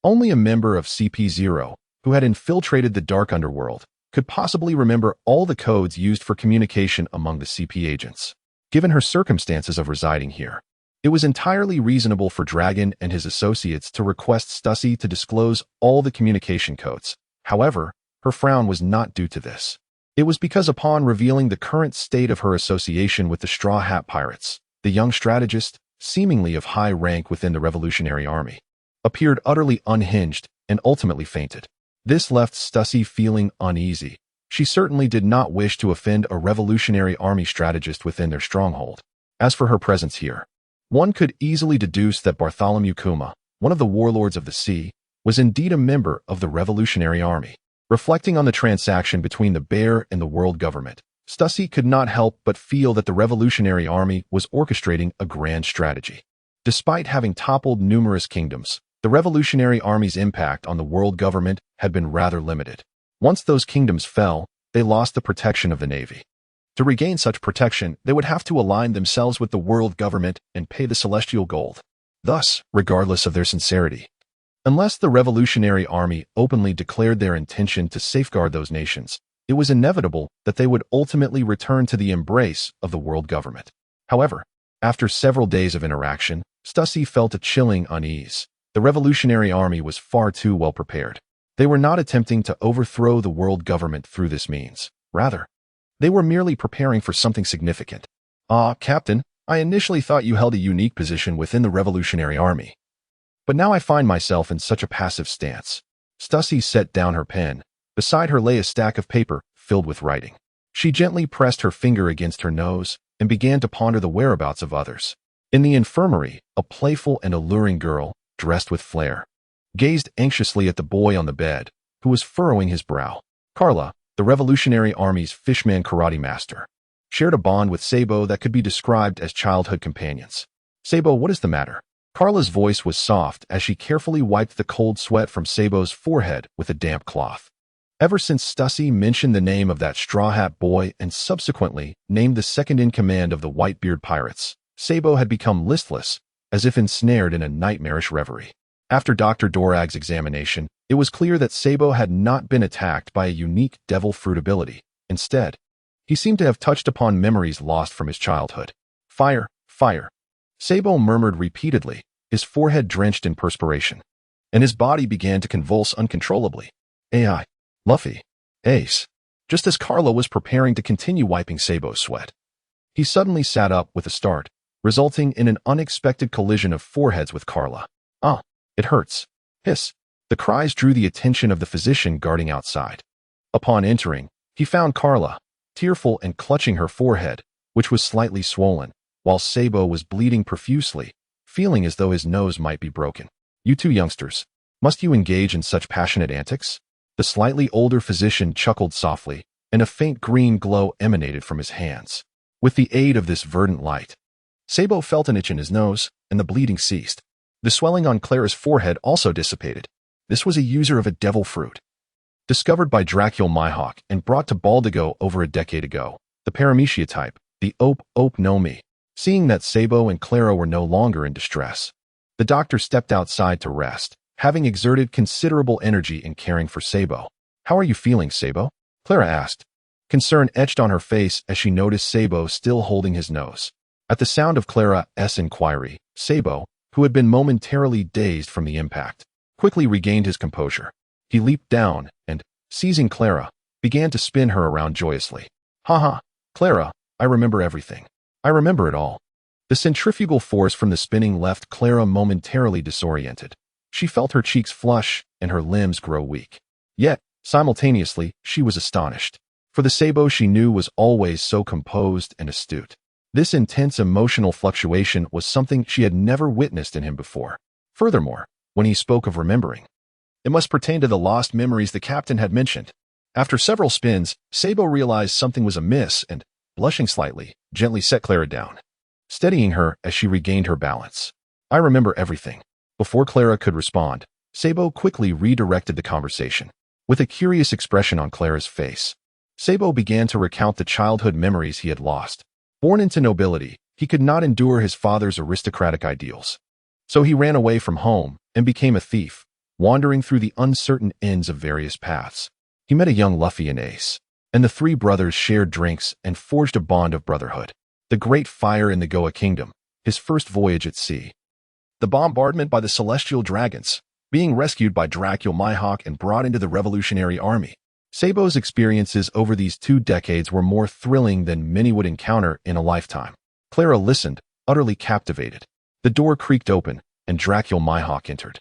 Only a member of CP0, who had infiltrated the dark underworld, could possibly remember all the codes used for communication among the CP agents. Given her circumstances of residing here, it was entirely reasonable for Dragon and his associates to request Stussy to disclose all the communication codes. However, her frown was not due to this. It was because upon revealing the current state of her association with the Straw Hat Pirates, the young strategist, seemingly of high rank within the Revolutionary Army, appeared utterly unhinged and ultimately fainted. This left Stussy feeling uneasy. She certainly did not wish to offend a Revolutionary Army strategist within their stronghold. As for her presence here, one could easily deduce that Bartholomew Kuma, one of the warlords of the sea, was indeed a member of the Revolutionary Army. Reflecting on the transaction between the bear and the world government, Stussy could not help but feel that the Revolutionary Army was orchestrating a grand strategy. Despite having toppled numerous kingdoms, the Revolutionary Army's impact on the world government had been rather limited. Once those kingdoms fell, they lost the protection of the Navy. To regain such protection, they would have to align themselves with the world government and pay the celestial gold. Thus, regardless of their sincerity, unless the Revolutionary Army openly declared their intention to safeguard those nations, it was inevitable that they would ultimately return to the embrace of the world government. However, after several days of interaction, Stussy felt a chilling unease. The Revolutionary Army was far too well prepared. They were not attempting to overthrow the world government through this means. Rather, they were merely preparing for something significant. Captain, I initially thought you held a unique position within the Revolutionary Army. But now I find myself in such a passive stance. Stussy set down her pen. Beside her lay a stack of paper filled with writing. She gently pressed her finger against her nose and began to ponder the whereabouts of others. In the infirmary, a playful and alluring girl, dressed with flair, gazed anxiously at the boy on the bed, who was furrowing his brow. Carla, the Revolutionary Army's fishman karate master, shared a bond with Sabo that could be described as childhood companions. Sabo, what is the matter? Carla's voice was soft as she carefully wiped the cold sweat from Sabo's forehead with a damp cloth. Ever since Stussy mentioned the name of that Straw Hat boy and subsequently named the second-in-command of the Whitebeard pirates, Sabo had become listless, as if ensnared in a nightmarish reverie. After Dr. Dorag's examination, it was clear that Sabo had not been attacked by a unique devil fruit ability. Instead, he seemed to have touched upon memories lost from his childhood. Fire, fire. Sabo murmured repeatedly, his forehead drenched in perspiration, and his body began to convulse uncontrollably. AI. Luffy. Ace. Just as Carla was preparing to continue wiping Sabo's sweat, he suddenly sat up with a start, resulting in an unexpected collision of foreheads with Carla. It hurts. Hiss. The cries drew the attention of the physician guarding outside. Upon entering, he found Carla, tearful and clutching her forehead, which was slightly swollen, while Sabo was bleeding profusely, feeling as though his nose might be broken. You two youngsters, must you engage in such passionate antics? The slightly older physician chuckled softly, and a faint green glow emanated from his hands. With the aid of this verdant light, Sabo felt an itch in his nose, and the bleeding ceased. The swelling on Clara's forehead also dissipated. This was a user of a devil fruit. Discovered by Dracul Myhawk and brought to Baldigo over a decade ago. The Paramecia type, the Ope no Mi. Seeing that Sabo and Clara were no longer in distress, the doctor stepped outside to rest, having exerted considerable energy in caring for Sabo. "How are you feeling, Sabo?" Clara asked. Concern etched on her face as she noticed Sabo still holding his nose. At the sound of Clara's inquiry, Sabo, who had been momentarily dazed from the impact, quickly regained his composure. He leaped down and, seizing Clara, began to spin her around joyously. "Ha, Clara, I remember everything. I remember it all." The centrifugal force from the spinning left Clara momentarily disoriented. She felt her cheeks flush and her limbs grow weak. Yet, simultaneously, she was astonished. For the Sabo she knew was always so composed and astute. This intense emotional fluctuation was something she had never witnessed in him before. Furthermore, when he spoke of remembering, it must pertain to the lost memories the captain had mentioned. After several spins, Sabo realized something was amiss and, blushing slightly, gently set Clara down, steadying her as she regained her balance. "I remember everything." Before Clara could respond, Sabo quickly redirected the conversation. With a curious expression on Clara's face, Sabo began to recount the childhood memories he had lost. Born into nobility, he could not endure his father's aristocratic ideals. So he ran away from home and became a thief, wandering through the uncertain ends of various paths. He met a young Luffy and Ace, and the three brothers shared drinks and forged a bond of brotherhood. The Great Fire in the Goa Kingdom, his first voyage at sea. The bombardment by the Celestial Dragons, being rescued by Dracul Myhawk and brought into the Revolutionary Army. Sabo's experiences over these 2 decades were more thrilling than many would encounter in a lifetime. Clara listened, utterly captivated. The door creaked open, and Dracul Myhawk entered.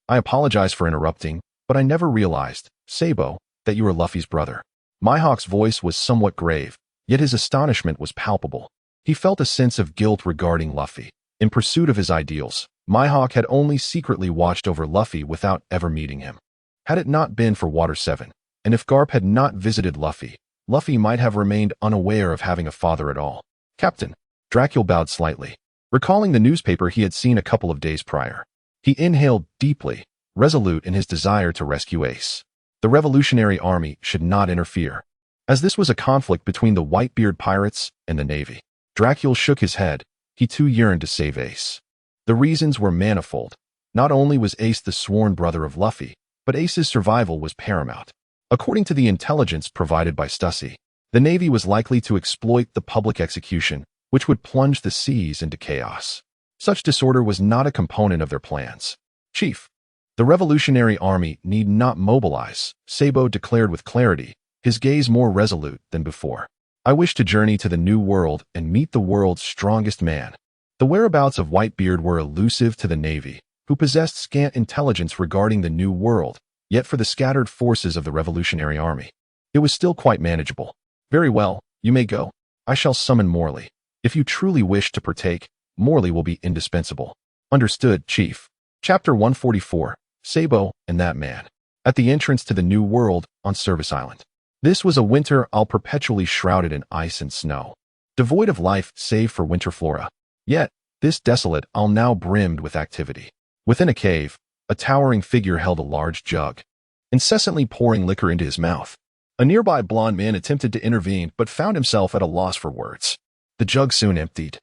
"I apologize for interrupting, but I never realized, Sabo, that you were Luffy's brother." Myhawk's voice was somewhat grave, yet his astonishment was palpable. He felt a sense of guilt regarding Luffy. In pursuit of his ideals, Myhawk had only secretly watched over Luffy without ever meeting him. Had it not been for Water 7, and if Garp had not visited Luffy, Luffy might have remained unaware of having a father at all. "Captain." Dracul bowed slightly, recalling the newspaper he had seen a couple of days prior. He inhaled deeply, resolute in his desire to rescue Ace. The Revolutionary Army should not interfere, as this was a conflict between the Whitebeard pirates and the Navy. Dracul shook his head. He too yearned to save Ace. The reasons were manifold. Not only was Ace the sworn brother of Luffy, but Ace's survival was paramount. According to the intelligence provided by Stussy, the Navy was likely to exploit the public execution, which would plunge the seas into chaos. Such disorder was not a component of their plans. "Chief, the Revolutionary Army need not mobilize," Sabo declared with clarity, his gaze more resolute than before. "I wish to journey to the New World and meet the world's strongest man." The whereabouts of Whitebeard were elusive to the Navy, who possessed scant intelligence regarding the New World, yet for the scattered forces of the Revolutionary Army, it was still quite manageable. "Very well, you may go. I shall summon Morley. If you truly wish to partake, Morley will be indispensable." "Understood, Chief." Chapter 144, Sabo and That Man. At the entrance to the New World on Service Island. This was a winter isle perpetually shrouded in ice and snow, devoid of life save for winter flora. Yet, this desolate isle now brimmed with activity. Within a cave, a towering figure held a large jug, incessantly pouring liquor into his mouth. A nearby blond man attempted to intervene but found himself at a loss for words. The jug soon emptied,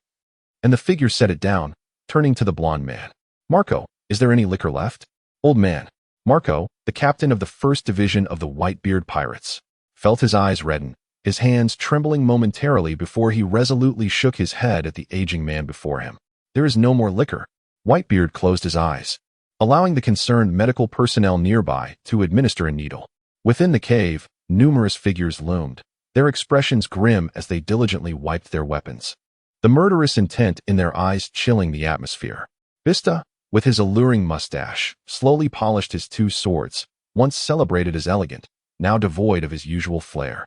and the figure set it down, turning to the blond man. "Marco, is there any liquor left?" Old man, Marco, the captain of the 1st Division of the Whitebeard Pirates, felt his eyes redden, his hands trembling momentarily before he resolutely shook his head at the aging man before him. "There is no more liquor." Whitebeard closed his eyes, allowing the concerned medical personnel nearby to administer a needle. Within the cave, numerous figures loomed, their expressions grim as they diligently wiped their weapons, the murderous intent in their eyes chilling the atmosphere. Vista, with his alluring mustache, slowly polished his 2 swords, once celebrated as elegant, now devoid of his usual flair.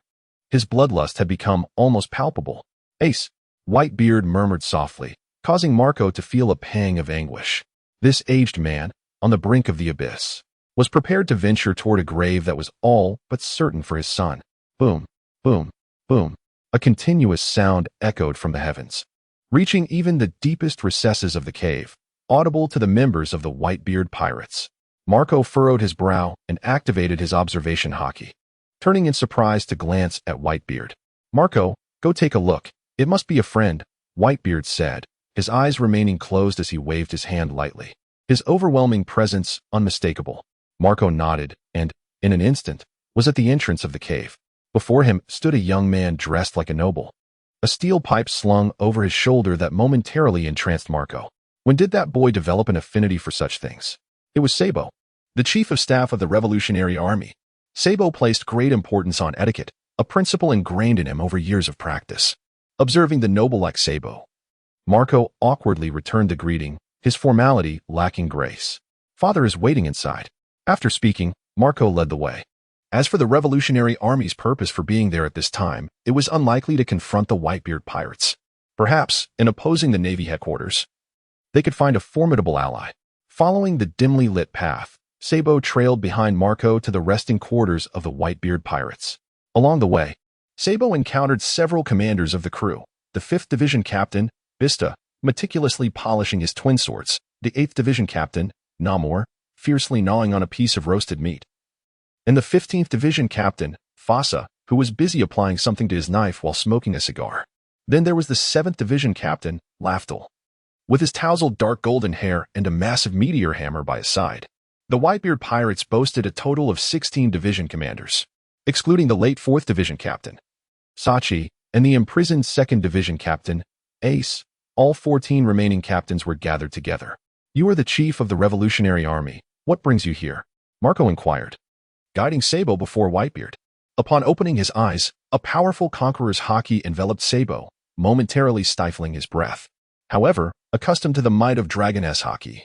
His bloodlust had become almost palpable. "Ace," Whitebeard murmured softly, causing Marco to feel a pang of anguish. This aged man, on the brink of the abyss, was prepared to venture toward a grave that was all but certain for his son. Boom, boom, boom. A continuous sound echoed from the heavens, reaching even the deepest recesses of the cave, audible to the members of the Whitebeard pirates. Marco furrowed his brow and activated his observation hockey, turning in surprise to glance at Whitebeard. "Marco, go take a look. It must be a friend," Whitebeard said, his eyes remaining closed as he waved his hand lightly. His overwhelming presence unmistakable. Marco nodded and, in an instant, was at the entrance of the cave. Before him stood a young man dressed like a noble, a steel pipe slung over his shoulder that momentarily entranced Marco. When did that boy develop an affinity for such things? It was Sabo, the chief of staff of the Revolutionary Army. Sabo placed great importance on etiquette, a principle ingrained in him over years of practice. Observing the noble like Sabo, Marco awkwardly returned the greeting, his formality lacking grace. "Father is waiting inside." After speaking, Marco led the way. As for the Revolutionary Army's purpose for being there at this time, it was unlikely to confront the Whitebeard pirates. Perhaps, in opposing the Navy headquarters, they could find a formidable ally. Following the dimly lit path, Sabo trailed behind Marco to the resting quarters of the Whitebeard pirates. Along the way, Sabo encountered several commanders of the crew: the 5th Division Captain, Bista, meticulously polishing his twin swords; the 8th Division Captain, Namor, fiercely gnawing on a piece of roasted meat; and the 15th Division Captain, Fasa, who was busy applying something to his knife while smoking a cigar. Then there was the 7th Division Captain, Laftel, with his tousled dark golden hair and a massive meteor hammer by his side. The Whitebeard pirates boasted a total of 16 division commanders, excluding the late 4th Division Captain, Sachi, and the imprisoned 2nd Division Captain, Ace. All 14 remaining captains were gathered together. "You are the chief of the Revolutionary Army. What brings you here?" Marco inquired, guiding Sabo before Whitebeard. Upon opening his eyes, a powerful conqueror's haki enveloped Sabo, momentarily stifling his breath. However, accustomed to the might of Dragoness haki,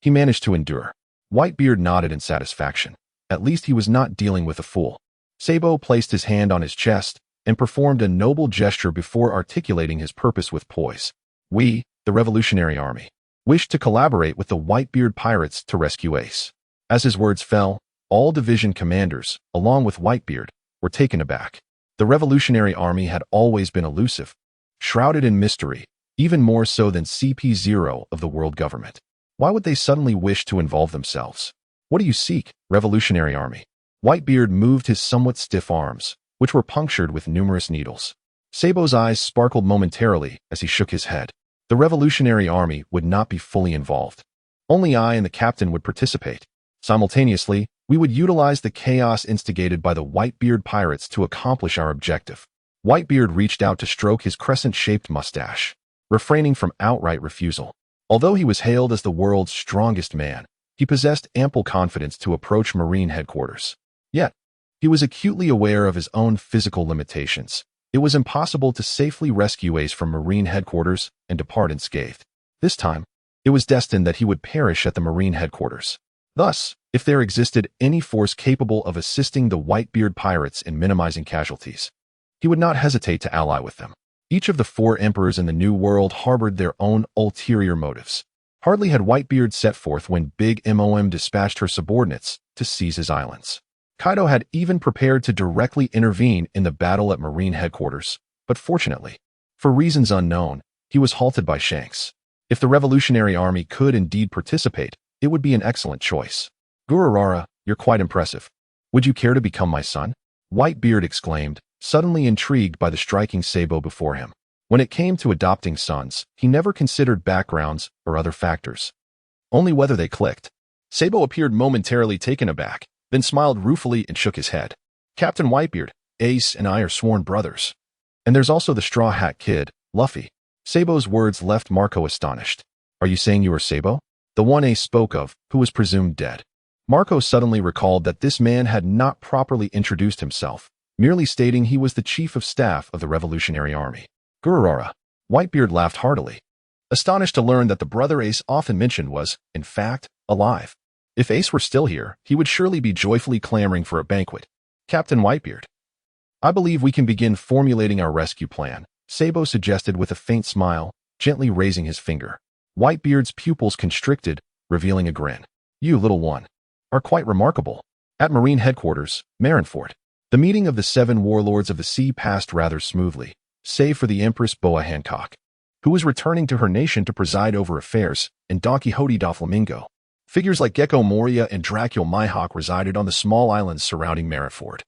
he managed to endure. Whitebeard nodded in satisfaction. At least he was not dealing with a fool. Sabo placed his hand on his chest and performed a noble gesture before articulating his purpose with poise. "We, the Revolutionary Army, wish to collaborate with the Whitebeard pirates to rescue Ace." As his words fell, all division commanders, along with Whitebeard, were taken aback. The Revolutionary Army had always been elusive, shrouded in mystery, even more so than CP0 of the world government. Why would they suddenly wish to involve themselves? "What do you seek, Revolutionary Army?" Whitebeard moved his somewhat stiff arms, which were punctured with numerous needles. Sabo's eyes sparkled momentarily as he shook his head. The Revolutionary Army would not be fully involved. Only I and the captain would participate. Simultaneously, we would utilize the chaos instigated by the Whitebeard pirates to accomplish our objective. Whitebeard reached out to stroke his crescent-shaped mustache, refraining from outright refusal. Although he was hailed as the world's strongest man, he possessed ample confidence to approach Marine headquarters. Yet, he was acutely aware of his own physical limitations. It was impossible to safely rescue Ace from Marine headquarters and depart unscathed. This time, it was destined that he would perish at the Marine headquarters. Thus, if there existed any force capable of assisting the Whitebeard pirates in minimizing casualties, he would not hesitate to ally with them. Each of the 4 emperors in the New World harbored their own ulterior motives. Hardly had Whitebeard set forth when Big Mom dispatched her subordinates to seize his islands. Kaido had even prepared to directly intervene in the battle at Marine headquarters, but fortunately, for reasons unknown, he was halted by Shanks. If the Revolutionary Army could indeed participate, it would be an excellent choice. "Gururara, you're quite impressive. Would you care to become my son?" Whitebeard exclaimed, suddenly intrigued by the striking Sabo before him. When it came to adopting sons, he never considered backgrounds or other factors, only whether they clicked. Sabo appeared momentarily taken aback, then smiled ruefully and shook his head. "Captain Whitebeard, Ace and I are sworn brothers. And there's also the Straw Hat Kid, Luffy." Sabo's words left Marco astonished. "Are you saying you are Sabo? The one Ace spoke of, who was presumed dead?" Marco suddenly recalled that this man had not properly introduced himself, merely stating he was the chief of staff of the Revolutionary Army. "Gururara." Whitebeard laughed heartily, astonished to learn that the brother Ace often mentioned was, in fact, alive. If Ace were still here, he would surely be joyfully clamoring for a banquet. "Captain Whitebeard, I believe we can begin formulating our rescue plan," Sabo suggested with a faint smile, gently raising his finger. Whitebeard's pupils constricted, revealing a grin. "You, little one, are quite remarkable." At Marine headquarters, Marineford, the meeting of the 7 warlords of the sea passed rather smoothly, save for the Empress Boa Hancock, who was returning to her nation to preside over affairs, and Don Quixote Doflamingo, Figures like Gecko Moria and Dracul Mihawk resided on the small islands surrounding Marineford.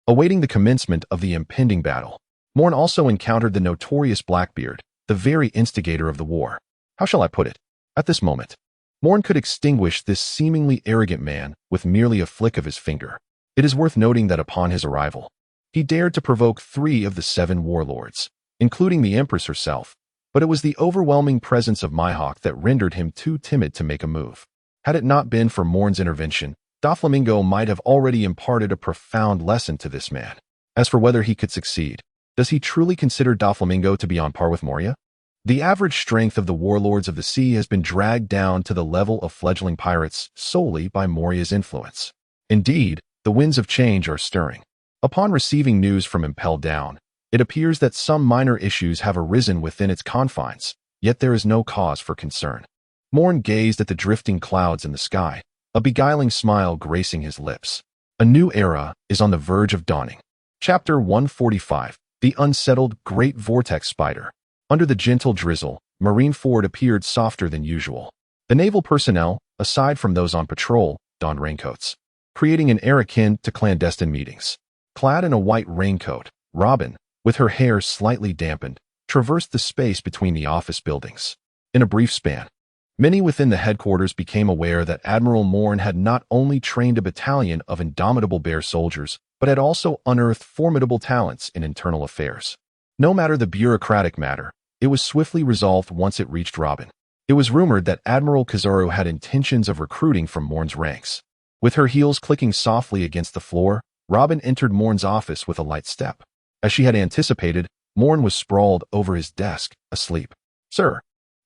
Awaiting the commencement of the impending battle, Moen also encountered the notorious Blackbeard, the very instigator of the war. How shall I put it? At this moment, Moen could extinguish this seemingly arrogant man with merely a flick of his finger. It is worth noting that upon his arrival, he dared to provoke 3 of the 7 warlords, including the Empress herself, but it was the overwhelming presence of Mihawk that rendered him too timid to make a move. Had it not been for Moen's intervention, Doflamingo might have already imparted a profound lesson to this man. As for whether he could succeed, does he truly consider Doflamingo to be on par with Moria? The average strength of the warlords of the sea has been dragged down to the level of fledgling pirates solely by Moria's influence. Indeed, the winds of change are stirring. Upon receiving news from Impel Down, it appears that some minor issues have arisen within its confines, yet there is no cause for concern. Moen gazed at the drifting clouds in the sky, a beguiling smile gracing his lips. A new era is on the verge of dawning. Chapter 145, The Unsettled Great Vortex Spider. Under the gentle drizzle, Marineford appeared softer than usual. The naval personnel, aside from those on patrol, donned raincoats, creating an air akin to clandestine meetings. Clad in a white raincoat, Robin, with her hair slightly dampened, traversed the space between the office buildings. In a brief span, many within the headquarters became aware that Admiral Moen had not only trained a battalion of indomitable bear soldiers, but had also unearthed formidable talents in internal affairs. No matter the bureaucratic matter, it was swiftly resolved once it reached Robin. It was rumored that Admiral Kizaru had intentions of recruiting from Moen's ranks. With her heels clicking softly against the floor, Robin entered Moen's office with a light step. As she had anticipated, Moen was sprawled over his desk, asleep. "Sir."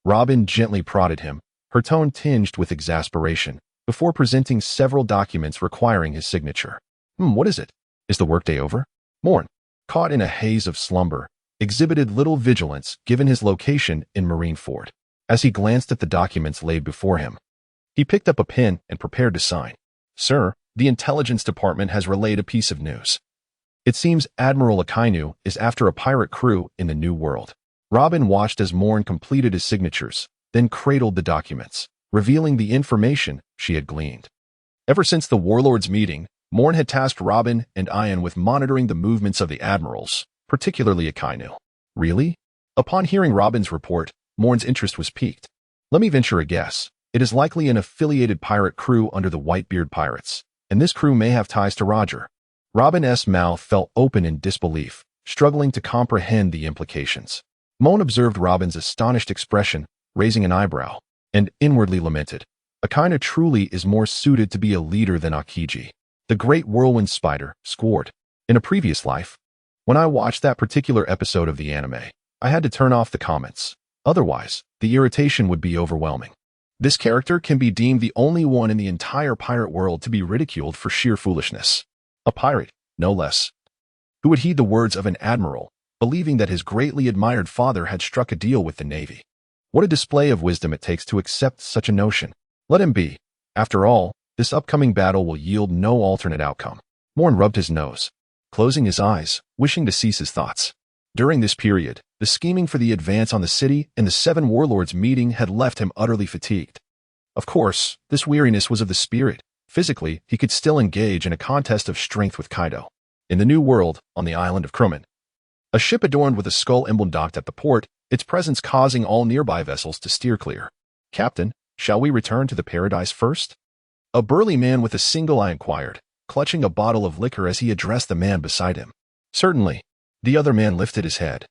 Robin gently prodded him, her tone tinged with exasperation, before presenting several documents requiring his signature. What is it? Is the workday over?" Moen, caught in a haze of slumber, exhibited little vigilance given his location in Marineford. As he glanced at the documents laid before him, he picked up a pen and prepared to sign. "Sir, the intelligence department has relayed a piece of news. It seems Admiral Akainu is after a pirate crew in the New World." Robin watched as Moen completed his signatures, then cradled the documents, revealing the information she had gleaned. Ever since the warlords' meeting, Moen had tasked Robin and Ian with monitoring the movements of the admirals, particularly Akainu. Really? Upon hearing Robin's report, Moen's interest was piqued. "Let me venture a guess. It is likely an affiliated pirate crew under the Whitebeard pirates, and this crew may have ties to Roger." Robin's mouth fell open in disbelief, struggling to comprehend the implications. Moen observed Robin's astonished expression, raising an eyebrow, and inwardly lamented. Akainu truly is more suited to be a leader than Akiji, the great whirlwind spider, squared. In a previous life, when I watched that particular episode of the anime, I had to turn off the comments. Otherwise, the irritation would be overwhelming. This character can be deemed the only one in the entire pirate world to be ridiculed for sheer foolishness. A pirate, no less, who would heed the words of an admiral, believing that his greatly admired father had struck a deal with the Navy. What a display of wisdom it takes to accept such a notion. Let him be. After all, this upcoming battle will yield no alternate outcome. Moen rubbed his nose, closing his eyes, wishing to cease his thoughts. During this period, the scheming for the advance on the city and the 7 warlords meeting had left him utterly fatigued. Of course, this weariness was of the spirit. Physically, he could still engage in a contest of strength with Kaido. In the New World, on the island of Crumman, a ship adorned with a skull emblem docked at the port, its presence causing all nearby vessels to steer clear. "Captain, shall we return to the Paradise first?" A burly man with a single eye inquired, clutching a bottle of liquor as he addressed the man beside him. "Certainly." The other man lifted his head,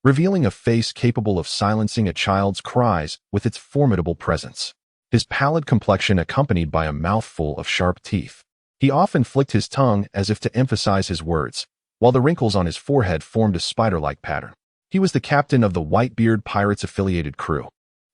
revealing a face capable of silencing a child's cries with its formidable presence. His pallid complexion accompanied by a mouthful of sharp teeth. He often flicked his tongue as if to emphasize his words, while the wrinkles on his forehead formed a spider-like pattern. He was the captain of the Whitebeard Pirates affiliated crew,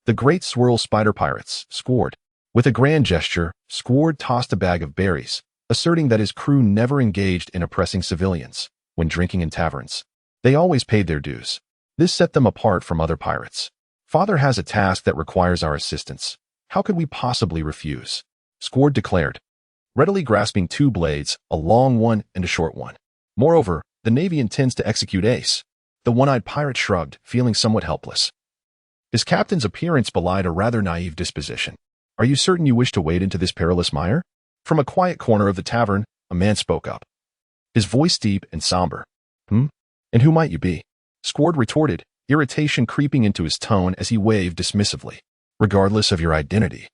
the Great Swirl Spider Pirates, Squard. With a grand gesture, Squard tossed a bag of berries, asserting that his crew never engaged in oppressing civilians when drinking in taverns. They always paid their dues. This set them apart from other pirates. "Father has a task that requires our assistance. How could we possibly refuse?" Squard declared, readily grasping 2 blades, a long one and a short one. "Moreover, the Navy intends to execute Ace." The one-eyed pirate shrugged, feeling somewhat helpless. His captain's appearance belied a rather naive disposition. Are you certain you wish to wade into this perilous mire? From a quiet corner of the tavern, a man spoke up, his voice deep and somber. And who might you be? Squard retorted, irritation creeping into his tone as he waved dismissively. Regardless of your identity.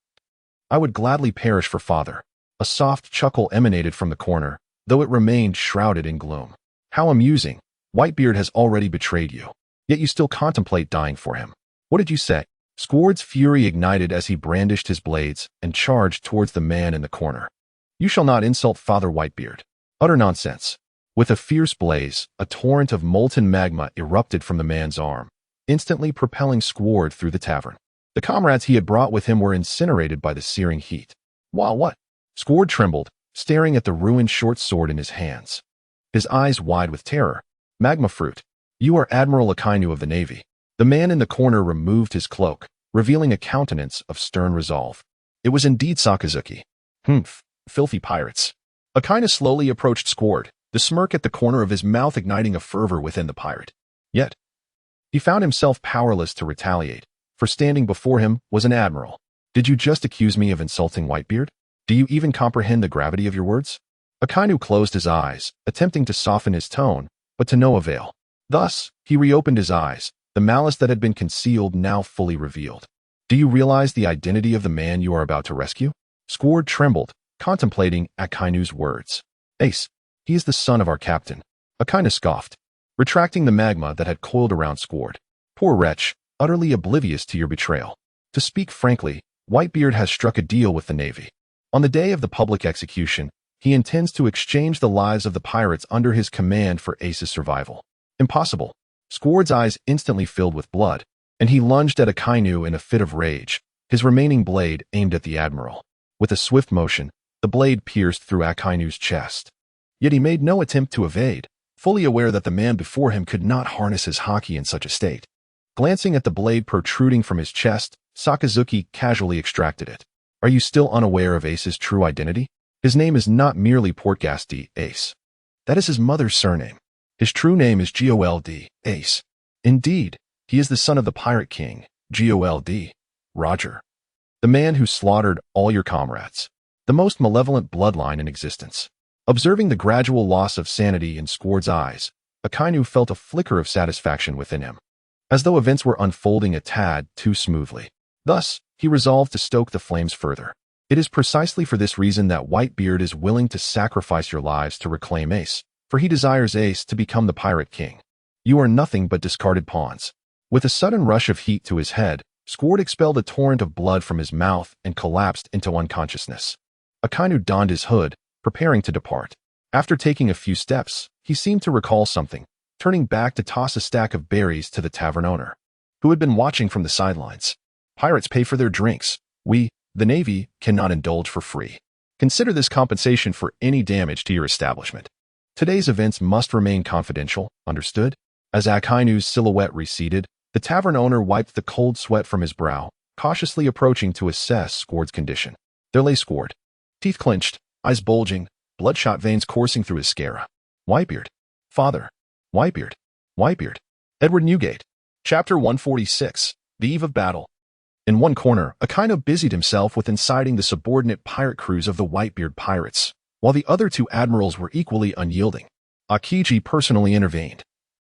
I would gladly perish for father. A soft chuckle emanated from the corner, though it remained shrouded in gloom. How amusing. Whitebeard has already betrayed you. Yet you still contemplate dying for him. What did you say? Squard's fury ignited as he brandished his blades and charged towards the man in the corner. You shall not insult Father Whitebeard. Utter nonsense. With a fierce blaze, a torrent of molten magma erupted from the man's arm, instantly propelling Squard through the tavern. The comrades he had brought with him were incinerated by the searing heat. While what? Squard trembled, staring at the ruined short sword in his hands. His eyes wide with terror. Magma fruit. You are Admiral Akainu of the Navy. The man in the corner removed his cloak, revealing a countenance of stern resolve. It was indeed Sakazuki. Filthy pirates. Akainu slowly approached Squard, the smirk at the corner of his mouth igniting a fervor within the pirate. Yet, he found himself powerless to retaliate, for standing before him was an admiral. Did you just accuse me of insulting Whitebeard? Do you even comprehend the gravity of your words? Akainu closed his eyes, attempting to soften his tone, but to no avail. Thus, he reopened his eyes, the malice that had been concealed now fully revealed. Do you realize the identity of the man you are about to rescue? Squard trembled, contemplating Akainu's words. Ace, he is the son of our captain. Akainu scoffed, retracting the magma that had coiled around Squard. Poor wretch, utterly oblivious to your betrayal. To speak frankly, Whitebeard has struck a deal with the Navy. On the day of the public execution, he intends to exchange the lives of the pirates under his command for Ace's survival. Impossible. Squard's eyes instantly filled with blood, and he lunged at Akainu in a fit of rage, his remaining blade aimed at the admiral. With a swift motion, the blade pierced through Akainu's chest. Yet he made no attempt to evade, fully aware that the man before him could not harness his haki in such a state. Glancing at the blade protruding from his chest, Sakazuki casually extracted it. Are you still unaware of Ace's true identity? His name is not merely Portgasti Ace. That is his mother's surname. His true name is Jiuyue Ace. Indeed, he is the son of the pirate king, Jiuyue Roger. The man who slaughtered all your comrades. The most malevolent bloodline in existence. Observing the gradual loss of sanity in Squard's eyes, Akainu felt a flicker of satisfaction within him, as though events were unfolding a tad too smoothly. Thus, he resolved to stoke the flames further. It is precisely for this reason that Whitebeard is willing to sacrifice your lives to reclaim Ace, for he desires Ace to become the pirate king. You are nothing but discarded pawns. With a sudden rush of heat to his head, Squard expelled a torrent of blood from his mouth and collapsed into unconsciousness. Akainu donned his hood, preparing to depart. After taking a few steps, he seemed to recall something, turning back to toss a stack of berries to the tavern owner, who had been watching from the sidelines. Pirates pay for their drinks. We, the Navy, cannot indulge for free. Consider this compensation for any damage to your establishment. Today's events must remain confidential, understood? As Akainu's silhouette receded, the tavern owner wiped the cold sweat from his brow, cautiously approaching to assess Squard's condition. There lay Squard, teeth clenched, eyes bulging, bloodshot veins coursing through his sclera. Whitebeard. Father. Whitebeard. Whitebeard. Edward Newgate. Chapter 146. The Eve of Battle. In one corner, Akainu busied himself with inciting the subordinate pirate crews of the Whitebeard pirates, while the other two admirals were equally unyielding. Akiji personally intervened,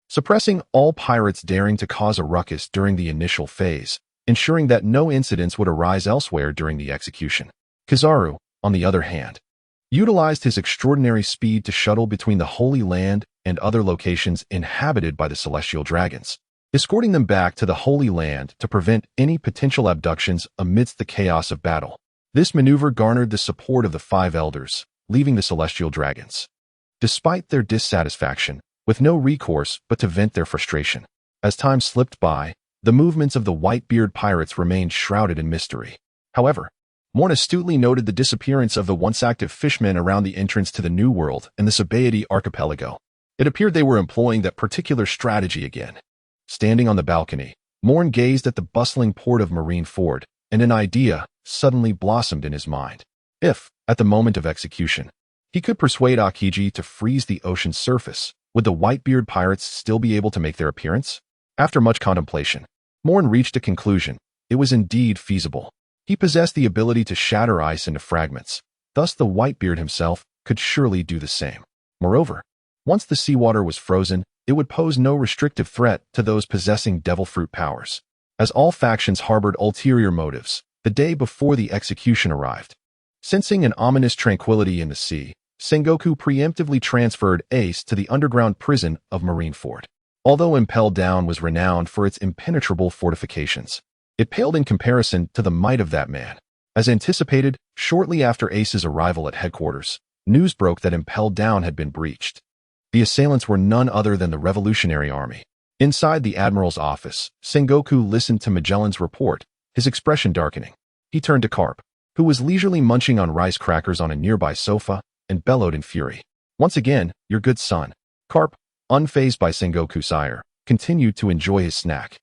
suppressing all pirates daring to cause a ruckus during the initial phase, ensuring that no incidents would arise elsewhere during the execution. Kizaru, on the other hand, utilized his extraordinary speed to shuttle between the Holy Land and other locations inhabited by the Celestial Dragons, escorting them back to the Holy Land to prevent any potential abductions amidst the chaos of battle. This maneuver garnered the support of the five elders, leaving the Celestial Dragons, despite their dissatisfaction, with no recourse but to vent their frustration. As time slipped by, the movements of the Whitebeard pirates remained shrouded in mystery. However, Moen astutely noted the disappearance of the once active fishmen around the entrance to the New World and the Sabaody archipelago. It appeared they were employing that particular strategy again. Standing on the balcony, Moen gazed at the bustling port of Marineford, and an idea suddenly blossomed in his mind. If, at the moment of execution, he could persuade Akiji to freeze the ocean's surface, would the Whitebeard pirates still be able to make their appearance? After much contemplation, Moen reached a conclusion. It was indeed feasible. He possessed the ability to shatter ice into fragments. Thus, the Whitebeard himself could surely do the same. Moreover, once the seawater was frozen, it would pose no restrictive threat to those possessing devil fruit powers. As all factions harbored ulterior motives, the day before the execution arrived. Sensing an ominous tranquility in the sea, Sengoku preemptively transferred Ace to the underground prison of Marineford. Although Impelled Down was renowned for its impenetrable fortifications, it paled in comparison to the might of that man. As anticipated, shortly after Ace's arrival at headquarters, news broke that Impelled Down had been breached. The assailants were none other than the Revolutionary Army. Inside the Admiral's office, Sengoku listened to Magellan's report, his expression darkening. He turned to Carp, who was leisurely munching on rice crackers on a nearby sofa, and bellowed in fury. Once again, your good son. Carp, unfazed by Sengoku's ire, continued to enjoy his snack,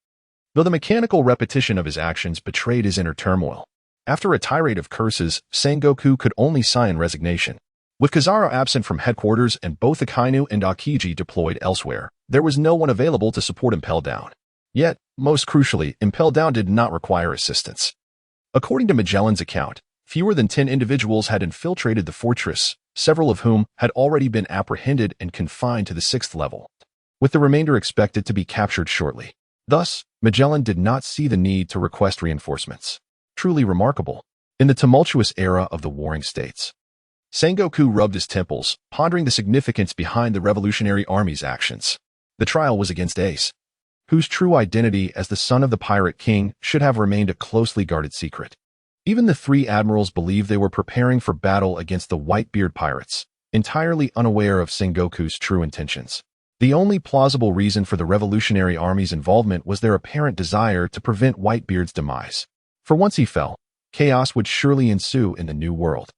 though the mechanical repetition of his actions betrayed his inner turmoil. After a tirade of curses, Sengoku could only sigh in resignation. With Kizaru absent from headquarters and both Akainu and Akiji deployed elsewhere, there was no one available to support Impelled Down. Yet, most crucially, Impelled Down did not require assistance. According to Magellan's account, fewer than 10 individuals had infiltrated the fortress, several of whom had already been apprehended and confined to the 6th level, with the remainder expected to be captured shortly. Thus, Magellan did not see the need to request reinforcements. Truly remarkable. In the tumultuous era of the Warring States, Sengoku rubbed his temples, pondering the significance behind the Revolutionary Army's actions. The trial was against Ace, whose true identity as the son of the Pirate King should have remained a closely guarded secret. Even the 3 admirals believed they were preparing for battle against the Whitebeard pirates, entirely unaware of Sengoku's true intentions. The only plausible reason for the Revolutionary Army's involvement was their apparent desire to prevent Whitebeard's demise. For once he fell, chaos would surely ensue in the New World,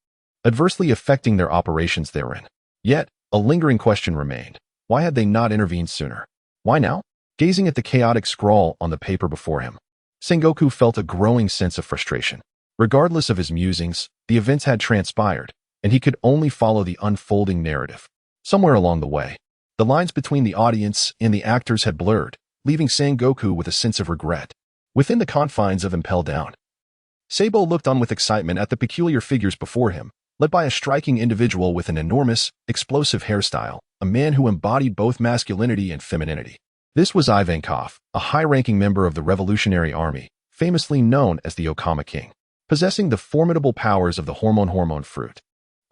adversely affecting their operations therein. Yet, a lingering question remained. Why had they not intervened sooner? Why now? Gazing at the chaotic scrawl on the paper before him, Sengoku felt a growing sense of frustration. Regardless of his musings, the events had transpired, and he could only follow the unfolding narrative. Somewhere along the way, the lines between the audience and the actors had blurred, leaving Sengoku with a sense of regret. Within the confines of Impelled Down, Sabo looked on with excitement at the peculiar figures before him, led by a striking individual with an enormous, explosive hairstyle, a man who embodied both masculinity and femininity. This was Ivankov, a high-ranking member of the Revolutionary Army, famously known as the Okama King, possessing the formidable powers of the hormone fruit.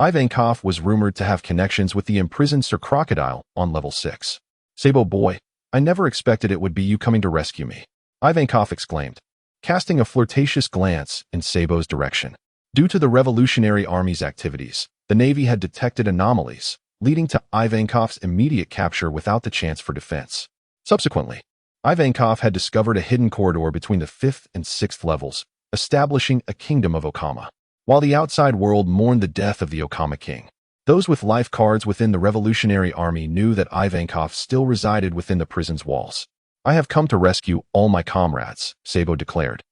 Ivankov was rumored to have connections with the imprisoned Sir Crocodile on level 6. Sabo boy, I never expected it would be you coming to rescue me, Ivankov exclaimed, casting a flirtatious glance in Sabo's direction. Due to the Revolutionary Army's activities, the Navy had detected anomalies, leading to Ivankov's immediate capture without the chance for defense. Subsequently, Ivankov had discovered a hidden corridor between the 5th and 6th levels, establishing a kingdom of Okama. While the outside world mourned the death of the Okama King, those with life cards within the Revolutionary Army knew that Ivankov still resided within the prison's walls. I have come to rescue all my comrades, Sabo declared.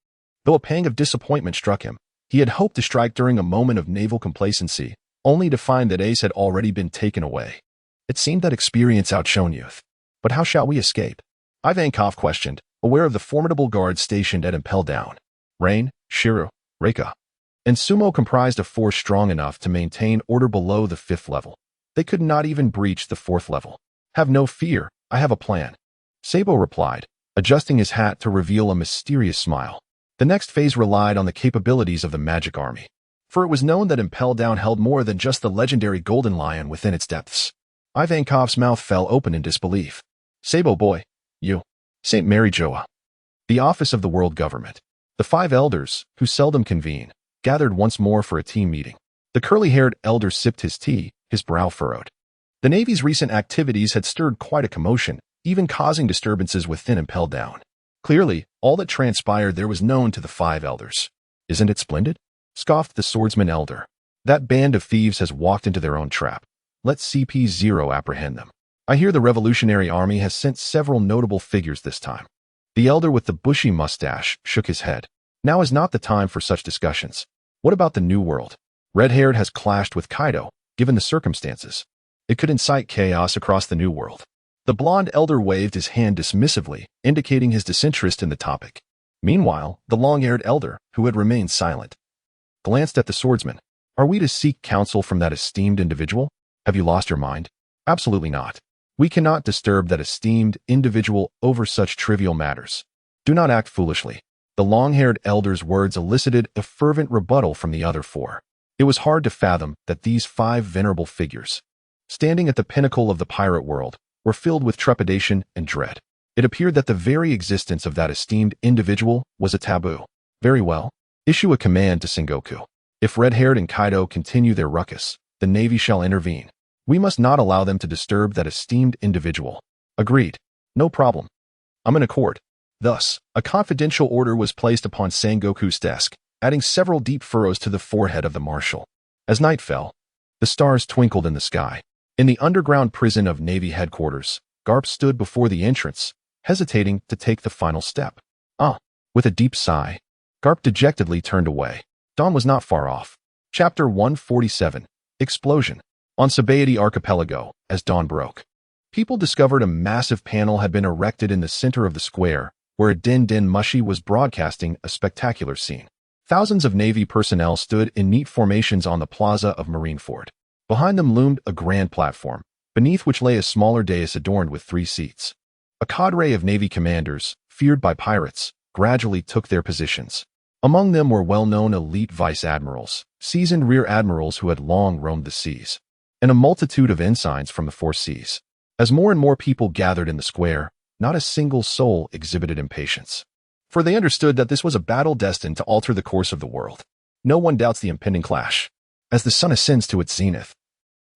Though a pang of disappointment struck him, he had hoped to strike during a moment of naval complacency, only to find that Ace had already been taken away. It seemed that experience outshone youth. But how shall we escape? Ivankov questioned, aware of the formidable guards stationed at Impelled Down. Rain, Shiru, Reika, and Sumo comprised a force strong enough to maintain order below the 5th level. They could not even breach the 4th level. Have no fear, I have a plan, Sabo replied, adjusting his hat to reveal a mysterious smile. The next phase relied on the capabilities of the Magic Army, for it was known that Impelled Down held more than just the legendary Golden Lion within its depths. Ivankov's mouth fell open in disbelief. Sabo boy, you, St. Mary Joa, the office of the world government. The 5 elders, who seldom convene, gathered once more for a team meeting. The curly-haired elder sipped his tea, his brow furrowed. The Navy's recent activities had stirred quite a commotion, even causing disturbances within Impelled Down. Clearly, all that transpired there was known to the 5 elders. Isn't it splendid? Scoffed the swordsman elder. That band of thieves has walked into their own trap. Let CP0 apprehend them. I hear the Revolutionary Army has sent several notable figures this time. The elder with the bushy mustache shook his head. Now is not the time for such discussions. What about the New World? Red-haired has clashed with Kaido, given the circumstances. It could incite chaos across the New World. The blonde elder waved his hand dismissively, indicating his disinterest in the topic. Meanwhile, the long-haired elder, who had remained silent, glanced at the swordsman. Are we to seek counsel from that esteemed individual? Have you lost your mind? Absolutely not. We cannot disturb that esteemed individual over such trivial matters. Do not act foolishly. The long-haired elder's words elicited a fervent rebuttal from the other four. It was hard to fathom that these 5 venerable figures, standing at the pinnacle of the pirate world, were filled with trepidation and dread. It appeared that the very existence of that esteemed individual was a taboo. Very well. Issue a command to Sengoku. If Red-Haired and Kaido continue their ruckus, the Navy shall intervene. We must not allow them to disturb that esteemed individual. Agreed. No problem. I'm in accord. Thus, a confidential order was placed upon Sengoku's desk, adding several deep furrows to the forehead of the marshal. As night fell, the stars twinkled in the sky. In the underground prison of Navy headquarters, Garp stood before the entrance, hesitating to take the final step. With a deep sigh, Garp dejectedly turned away. Dawn was not far off. Chapter 147. Explosion. On Sabaody Archipelago, as dawn broke, people discovered a massive panel had been erected in the center of the square, where a Din Mushi was broadcasting a spectacular scene. Thousands of Navy personnel stood in neat formations on the plaza of Marineford. Behind them loomed a grand platform, beneath which lay a smaller dais adorned with 3 seats. A cadre of Navy commanders, feared by pirates, gradually took their positions. Among them were well-known elite vice-admirals, seasoned rear admirals who had long roamed the seas, and a multitude of ensigns from the 4 seas. As more and more people gathered in the square, not a single soul exhibited impatience, for they understood that this was a battle destined to alter the course of the world. No one doubts the impending clash. As the sun ascends to its zenith,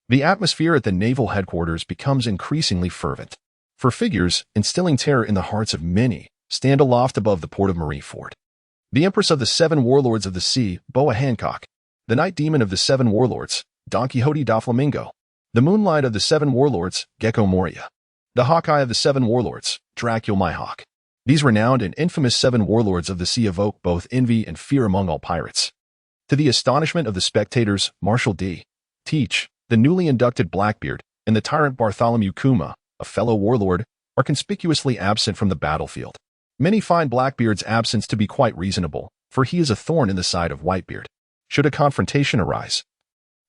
the atmosphere at the naval headquarters becomes increasingly fervent. For figures, instilling terror in the hearts of many, stand aloft above the port of Marineford. The Empress of the 7 Warlords of the Sea, Boa Hancock. The Night Demon of the 7 Warlords, Don Quixote da Flamingo. The Moonlight of the 7 Warlords, Gecko Moria. The Hawkeye of the 7 Warlords, Dracula Myhawk. These renowned and infamous 7 Warlords of the Sea evoke both envy and fear among all pirates. To the astonishment of the spectators, Marshal D. Teach, the newly inducted Blackbeard, and the tyrant Bartholomew Kuma, a fellow warlord, are conspicuously absent from the battlefield. Many find Blackbeard's absence to be quite reasonable, for he is a thorn in the side of Whitebeard. Should a confrontation arise,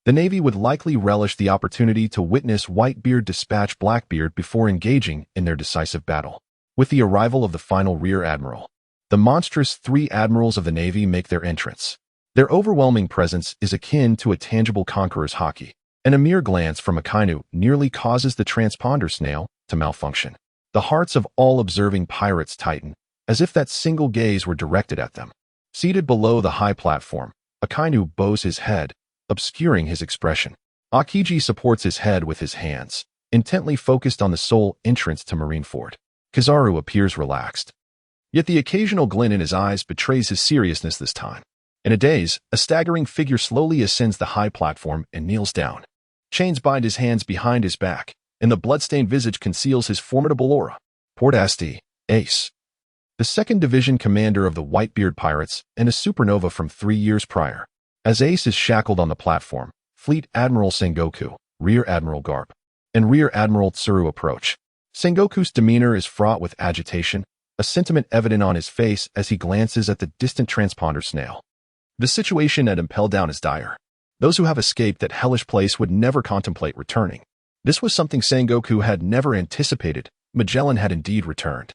the Navy would likely relish the opportunity to witness Whitebeard dispatch Blackbeard before engaging in their decisive battle. With the arrival of the final rear admiral, the monstrous 3 admirals of the Navy make their entrance. Their overwhelming presence is akin to a tangible conqueror's hockey, and a mere glance from Akainu nearly causes the transponder snail to malfunction. The hearts of all observing pirates tighten, as if that single gaze were directed at them. Seated below the high platform, Akainu bows his head, obscuring his expression. Akiji supports his head with his hands, intently focused on the sole entrance to Marineford. Kizaru appears relaxed, yet the occasional glint in his eyes betrays his seriousness this time. In a daze, a staggering figure slowly ascends the high platform and kneels down. Chains bind his hands behind his back, and the blood-stained visage conceals his formidable aura. Port Asti, Ace, the 2nd Division commander of the Whitebeard pirates and a supernova from 3 years prior. As Ace is shackled on the platform, Fleet Admiral Sengoku, Rear Admiral Garp, and Rear Admiral Tsuru approach. Sengoku's demeanor is fraught with agitation, a sentiment evident on his face as he glances at the distant transponder snail. The situation at Impel Down is dire. Those who have escaped that hellish place would never contemplate returning. This was something Sengoku had never anticipated. Magellan had indeed returned,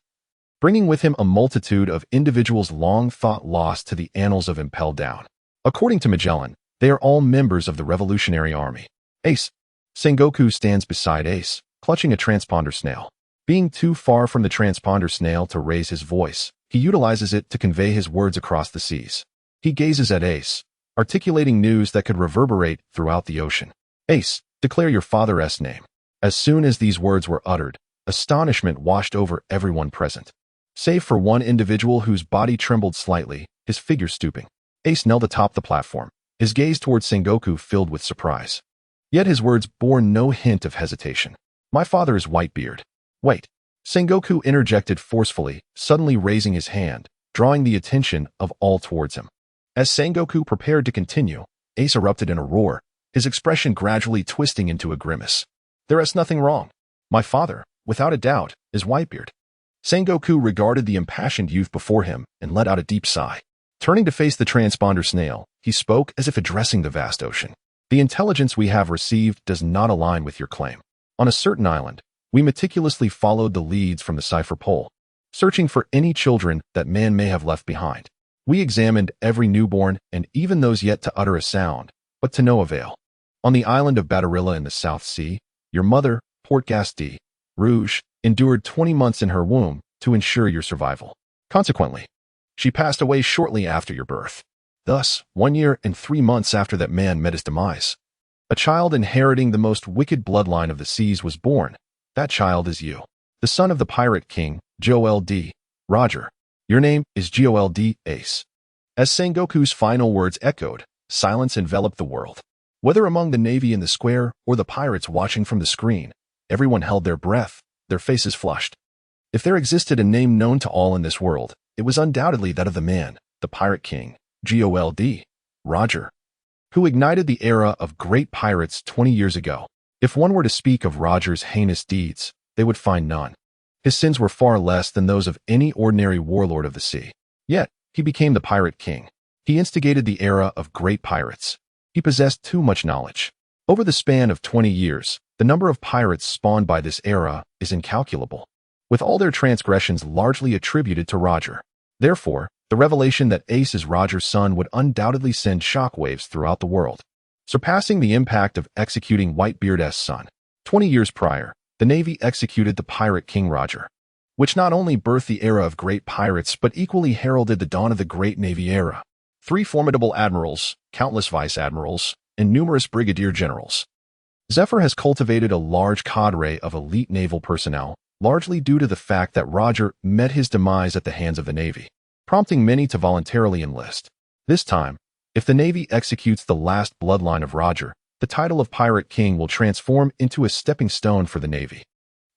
bringing with him a multitude of individuals long thought lost to the annals of Impel Down. According to Magellan, they are all members of the Revolutionary Army. Ace. Sengoku stands beside Ace, clutching a transponder snail. Being too far from the transponder snail to raise his voice, he utilizes it to convey his words across the seas. He gazes at Ace, articulating news that could reverberate throughout the ocean. Ace, declare your father's name. As soon as these words were uttered, astonishment washed over everyone present, save for one individual whose body trembled slightly, his figure stooping. Ace knelt atop the platform, his gaze towards Sengoku filled with surprise. Yet his words bore no hint of hesitation. My father is Whitebeard. Wait. Sengoku interjected forcefully, suddenly raising his hand, drawing the attention of all towards him. As Sengoku prepared to continue, Ace erupted in a roar, his expression gradually twisting into a grimace. There is nothing wrong. My father, without a doubt, is Whitebeard. Sengoku regarded the impassioned youth before him and let out a deep sigh. Turning to face the transponder snail, he spoke as if addressing the vast ocean. The intelligence we have received does not align with your claim. On a certain island, we meticulously followed the leads from the cipher pole, searching for any children that man may have left behind. We examined every newborn and even those yet to utter a sound, but to no avail. On the island of Batarilla in the South Sea, your mother, Port Gasti, Rouge, endured 20 months in her womb to ensure your survival. Consequently, she passed away shortly after your birth. Thus, 1 year and 3 months after that man met his demise, a child inheriting the most wicked bloodline of the seas was born. That child is you, the son of the pirate king, Jiuyue. Roger. Your name is Jiuyue Ace. As Sengoku's final words echoed, silence enveloped the world. Whether among the navy in the square or the pirates watching from the screen, everyone held their breath, their faces flushed. If there existed a name known to all in this world, it was undoubtedly that of the man, the pirate king, Jiuyue, Roger, who ignited the era of great pirates 20 years ago. If one were to speak of Roger's heinous deeds, they would find none. His sins were far less than those of any ordinary warlord of the sea. Yet, he became the pirate king. He instigated the era of great pirates. He possessed too much knowledge. Over the span of 20 years, the number of pirates spawned by this era is incalculable, with all their transgressions largely attributed to Roger. Therefore, the revelation that Ace is Roger's son would undoubtedly send shockwaves throughout the world, surpassing the impact of executing Whitebeard's son. 20 years prior, the Navy executed the pirate king Roger, which not only birthed the era of great pirates but equally heralded the dawn of the great Navy era. 3 formidable admirals, countless vice-admirals, and numerous brigadier generals. Zephyr has cultivated a large cadre of elite naval personnel, largely due to the fact that Roger met his demise at the hands of the Navy, prompting many to voluntarily enlist. This time, if the Navy executes the last bloodline of Roger, the title of Pirate King will transform into a stepping stone for the Navy.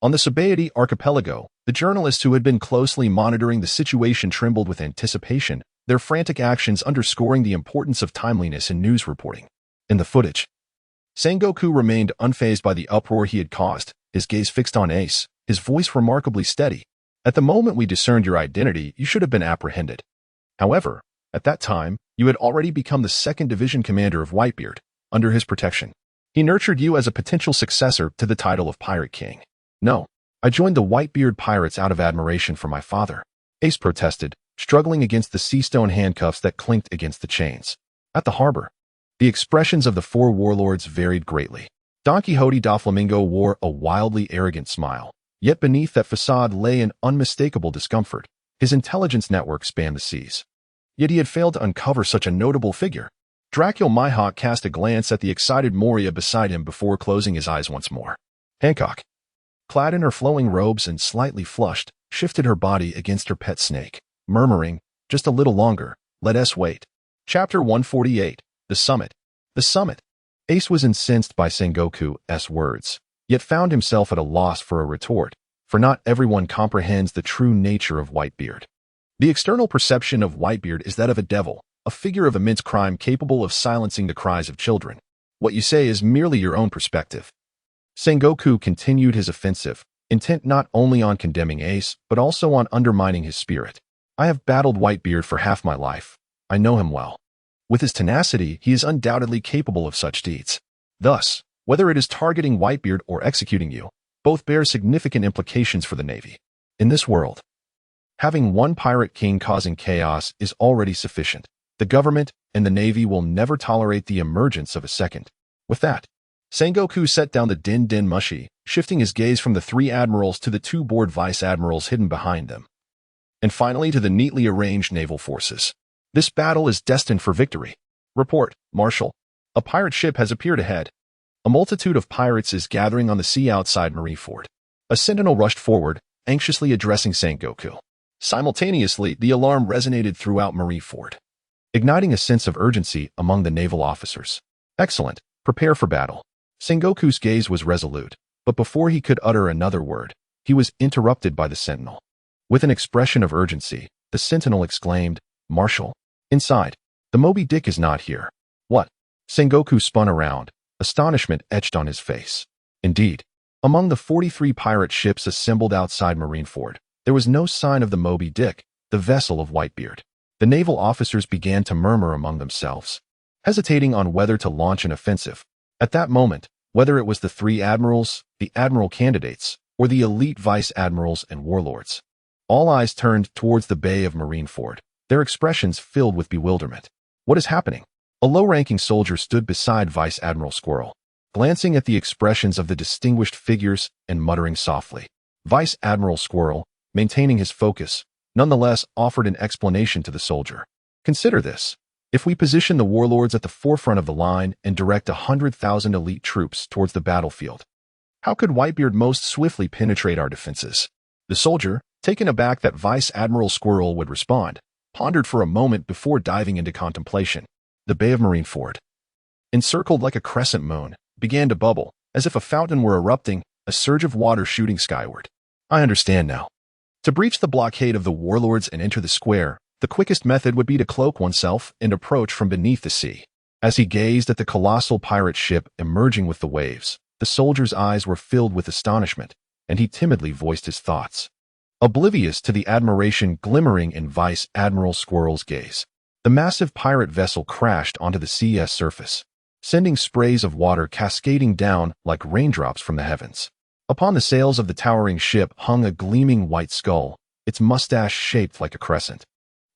On the Sabaody archipelago, the journalists who had been closely monitoring the situation trembled with anticipation, their frantic actions underscoring the importance of timeliness in news reporting. In the footage, Sengoku remained unfazed by the uproar he had caused, his gaze fixed on Ace, his voice remarkably steady. At the moment we discerned your identity, you should have been apprehended. However, at that time, you had already become the 2nd Division commander of Whitebeard. Under his protection, he nurtured you as a potential successor to the title of Pirate King. No, I joined the Whitebeard pirates out of admiration for my father, Ace protested, struggling against the sea-stone handcuffs that clinked against the chains. At the harbor, the expressions of the 4 warlords varied greatly. Don Quixote da Flamingo wore a wildly arrogant smile, yet beneath that facade lay an unmistakable discomfort. His intelligence network spanned the seas. Yet he had failed to uncover such a notable figure. Dracul Mihawk cast a glance at the excited Moria beside him before closing his eyes once more. Hancock, clad in her flowing robes and slightly flushed, shifted her body against her pet snake, murmuring, "Just a little longer, let us wait." Chapter 148, The Summit. The Summit. Ace was incensed by Sengoku's words, yet found himself at a loss for a retort, for not everyone comprehends the true nature of Whitebeard. The external perception of Whitebeard is that of a devil, a figure of immense crime capable of silencing the cries of children. What you say is merely your own perspective. Sengoku continued his offensive, intent not only on condemning Ace, but also on undermining his spirit. I have battled Whitebeard for half my life. I know him well. With his tenacity, he is undoubtedly capable of such deeds. Thus, whether it is targeting Whitebeard or executing you, both bear significant implications for the Navy. In this world, having one pirate king causing chaos is already sufficient. The government and the Navy will never tolerate the emergence of a second. With that, Sengoku set down the din mushi, shifting his gaze from the 3 admirals to the 2 bored vice-admirals hidden behind them, and finally to the neatly arranged naval forces. This battle is destined for victory. Report, Marshal. A pirate ship has appeared ahead. A multitude of pirates is gathering on the sea outside Marineford. A sentinel rushed forward, anxiously addressing Sengoku. Simultaneously, the alarm resonated throughout Marineford, igniting a sense of urgency among the naval officers. Excellent. Prepare for battle. Sengoku's gaze was resolute, but before he could utter another word, he was interrupted by the sentinel. With an expression of urgency, the sentinel exclaimed, "Marshal, inside. The Moby Dick is not here." What? Sengoku spun around, astonishment etched on his face. Indeed, among the 43 pirate ships assembled outside Marineford, There was no sign of the Moby Dick, the vessel of Whitebeard. The naval officers began to murmur among themselves, hesitating on whether to launch an offensive. At that moment, whether it was the three admirals, the admiral candidates, or the elite vice admirals and warlords, all eyes turned towards the bay of Marineford, their expressions filled with bewilderment. What is happening? A low-ranking soldier stood beside Vice Admiral Squirrel, glancing at the expressions of the distinguished figures and muttering softly. Vice Admiral Squirrel, maintaining his focus, nonetheless offered an explanation to the soldier. Consider this. If we position the warlords at the forefront of the line and direct 100,000 elite troops towards the battlefield, how could Whitebeard most swiftly penetrate our defenses? The soldier, taken aback that Vice Admiral Squirrel would respond, pondered for a moment before diving into contemplation. The Bay of Marineford, encircled like a crescent moon, began to bubble, as if a fountain were erupting, a surge of water shooting skyward. I understand now. To breach the blockade of the warlords and enter the square, the quickest method would be to cloak oneself and approach from beneath the sea. As he gazed at the colossal pirate ship emerging with the waves, the soldier's eyes were filled with astonishment, and he timidly voiced his thoughts, oblivious to the admiration glimmering in Vice Admiral Squirrel's gaze. The massive pirate vessel crashed onto the sea's surface, sending sprays of water cascading down like raindrops from the heavens. Upon the sails of the towering ship hung a gleaming white skull, its mustache shaped like a crescent,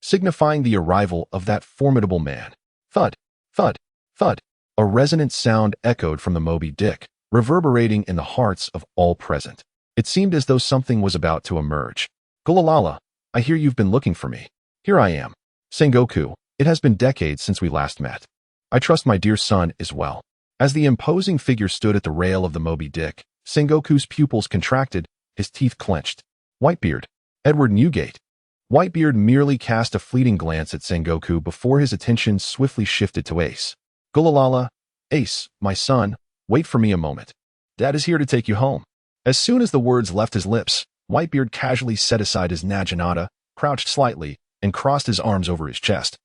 signifying the arrival of that formidable man. Thud, thud, thud. A resonant sound echoed from the Moby Dick, reverberating in the hearts of all present. It seemed as though something was about to emerge. Gulalala, I hear you've been looking for me. Here I am. Sengoku, it has been decades since we last met. I trust my dear son is well. As the imposing figure stood at the rail of the Moby Dick, Sengoku's pupils contracted, his teeth clenched. Whitebeard, Edward Newgate. Whitebeard merely cast a fleeting glance at Sengoku before his attention swiftly shifted to Ace. Gulalala, Ace, my son, wait for me a moment. Dad is here to take you home. As soon as the words left his lips, Whitebeard casually set aside his naginata, crouched slightly, and crossed his arms over his chest,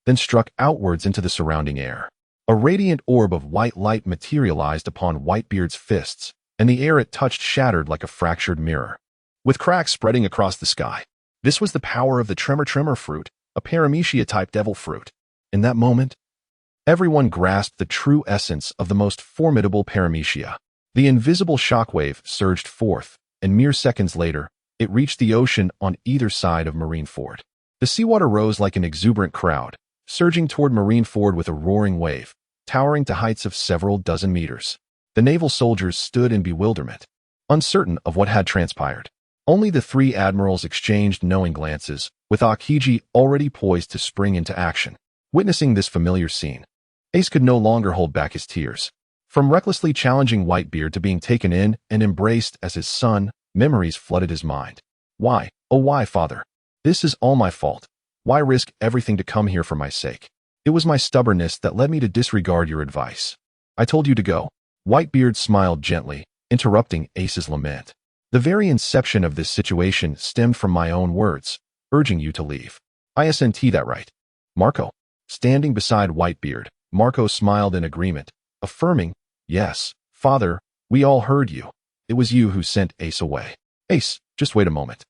then struck outwards into the surrounding air. A radiant orb of white light materialized upon Whitebeard's fists, and the air it touched shattered like a fractured mirror, with cracks spreading across the sky. This was the power of the Tremor fruit, a paramecia-type devil fruit. In that moment, everyone grasped the true essence of the most formidable paramecia. The invisible shockwave surged forth, and mere seconds later, it reached the ocean on either side of Marineford. The seawater rose like an exuberant crowd, surging toward Marineford with a roaring wave, towering to heights of several dozen meters. The naval soldiers stood in bewilderment, uncertain of what had transpired. Only the three admirals exchanged knowing glances, with Akiji already poised to spring into action. Witnessing this familiar scene, Ace could no longer hold back his tears. From recklessly challenging Whitebeard to being taken in and embraced as his son, memories flooded his mind. Why, oh why, father? This is all my fault. Why risk everything to come here for my sake? It was my stubbornness that led me to disregard your advice. I told you to go. Whitebeard smiled gently, interrupting Ace's lament. The very inception of this situation stemmed from my own words, urging you to leave. ISNT that right. Marco. Standing beside Whitebeard, Marco smiled in agreement, affirming, yes, father, we all heard you. It was you who sent Ace away. Ace, just wait a moment.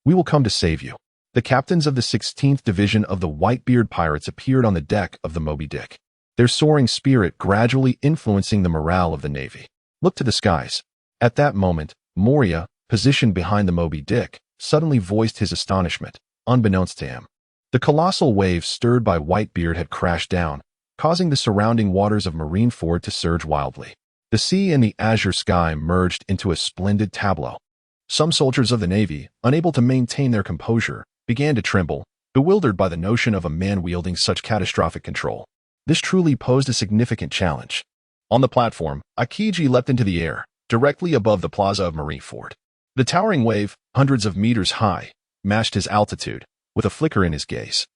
We will come to save you. The captains of the 16th Division of the Whitebeard Pirates appeared on the deck of the Moby Dick, their soaring spirit gradually influencing the morale of the Navy. Look to the skies. At that moment, Moria, positioned behind the Moby Dick, suddenly voiced his astonishment, unbeknownst to him. The colossal wave stirred by Whitebeard had crashed down, causing the surrounding waters of Marineford to surge wildly. The sea and the azure sky merged into a splendid tableau. Some soldiers of the Navy, unable to maintain their composure, began to tremble, bewildered by the notion of a man wielding such catastrophic control. This truly posed a significant challenge. On the platform, Akiji leapt into the air, directly above the plaza of Marineford. The towering wave, hundreds of meters high, matched his altitude, with a flicker in his gaze.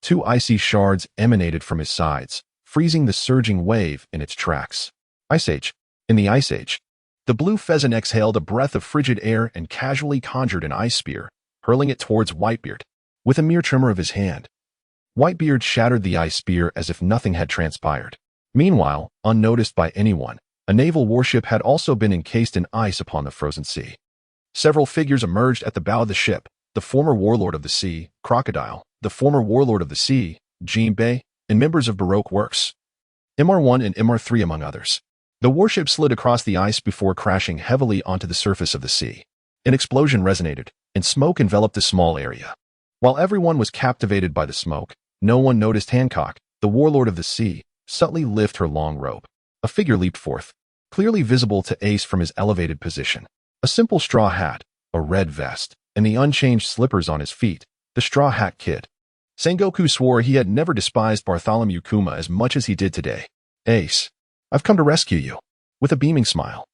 Two icy shards emanated from his sides, freezing the surging wave in its tracks. Ice Age. In the Ice Age, the blue pheasant exhaled a breath of frigid air and casually conjured an ice spear, hurling it towards Whitebeard. With a mere tremor of his hand, Whitebeard shattered the ice spear as if nothing had transpired. Meanwhile, unnoticed by anyone, a naval warship had also been encased in ice upon the frozen sea. Several figures emerged at the bow of the ship: the former warlord of the sea, Crocodile, the former warlord of the sea, Jiuyue, and members of Baroque works, MR1 and MR3 among others. The warship slid across the ice before crashing heavily onto the surface of the sea. An explosion resonated, and smoke enveloped the small area. While everyone was captivated by the smoke, no one noticed Hancock, the warlord of the sea, subtly lift her long robe. A figure leaped forth, clearly visible to Ace from his elevated position. A simple straw hat, a red vest, and the unchanged slippers on his feet, the Straw Hat Kid. Sengoku swore he had never despised Bartholomew Kuma as much as he did today. Ace, I've come to rescue you. With a beaming smile,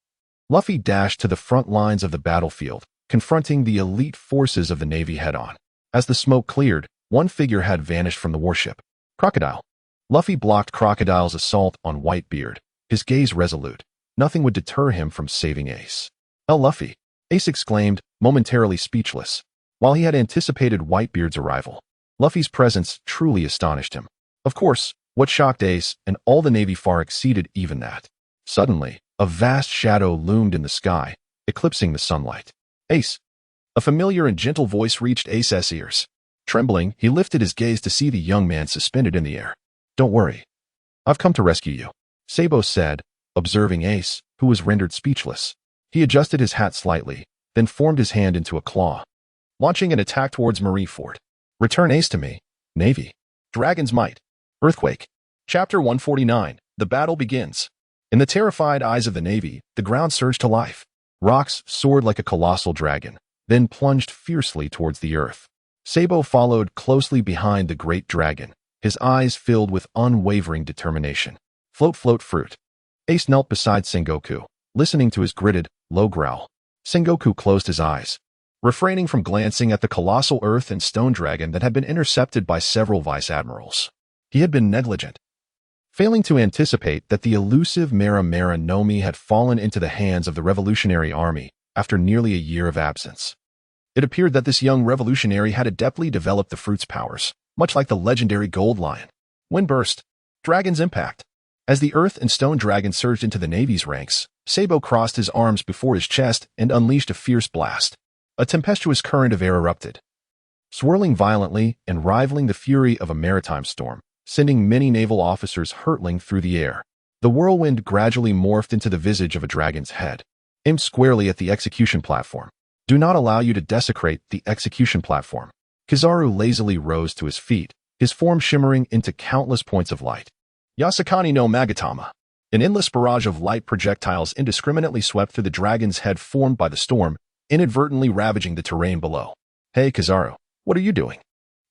Luffy dashed to the front lines of the battlefield, confronting the elite forces of the Navy head-on. As the smoke cleared, one figure had vanished from the warship. Crocodile. Luffy blocked Crocodile's assault on Whitebeard, his gaze resolute. Nothing would deter him from saving Ace. Luffy, Ace exclaimed, momentarily speechless. While he had anticipated Whitebeard's arrival, Luffy's presence truly astonished him. Of course, what shocked Ace and all the Navy far exceeded even that. Suddenly, a vast shadow loomed in the sky, eclipsing the sunlight. Ace. A familiar and gentle voice reached Ace's ears. Trembling, he lifted his gaze to see the young man suspended in the air. Don't worry. I've come to rescue you, Sabo said, observing Ace, who was rendered speechless. He adjusted his hat slightly, then formed his hand into a claw, launching an attack towards Marineford. Return Ace to me, Navy. Dragon's Might. Earthquake. Chapter 149. The battle begins. In the terrified eyes of the Navy, the ground surged to life. Rocks soared like a colossal dragon, then plunged fiercely towards the earth. Sabo followed closely behind the great dragon, his eyes filled with unwavering determination. Float, float, fruit. Ace knelt beside Sengoku, listening to his gritted, low growl. Sengoku closed his eyes, refraining from glancing at the colossal earth and stone dragon that had been intercepted by several vice-admirals. He had been negligent, failing to anticipate that the elusive Mera Mera Nomi had fallen into the hands of the Revolutionary Army after nearly a year of absence. It appeared that this young revolutionary had adeptly developed the fruit's powers, much like the legendary Gold Lion. Wind burst. Dragon's impact. As the earth and stone dragon surged into the Navy's ranks, Sabo crossed his arms before his chest and unleashed a fierce blast. A tempestuous current of air erupted, swirling violently and rivaling the fury of a maritime storm, sending many naval officers hurtling through the air. The whirlwind gradually morphed into the visage of a dragon's head, aimed squarely at the execution platform. Do not allow you to desecrate the execution platform. Kizaru lazily rose to his feet, his form shimmering into countless points of light. Yasakani no Magatama. An endless barrage of light projectiles indiscriminately swept through the dragon's head formed by the storm, inadvertently ravaging the terrain below. Hey, Kizaru, what are you doing?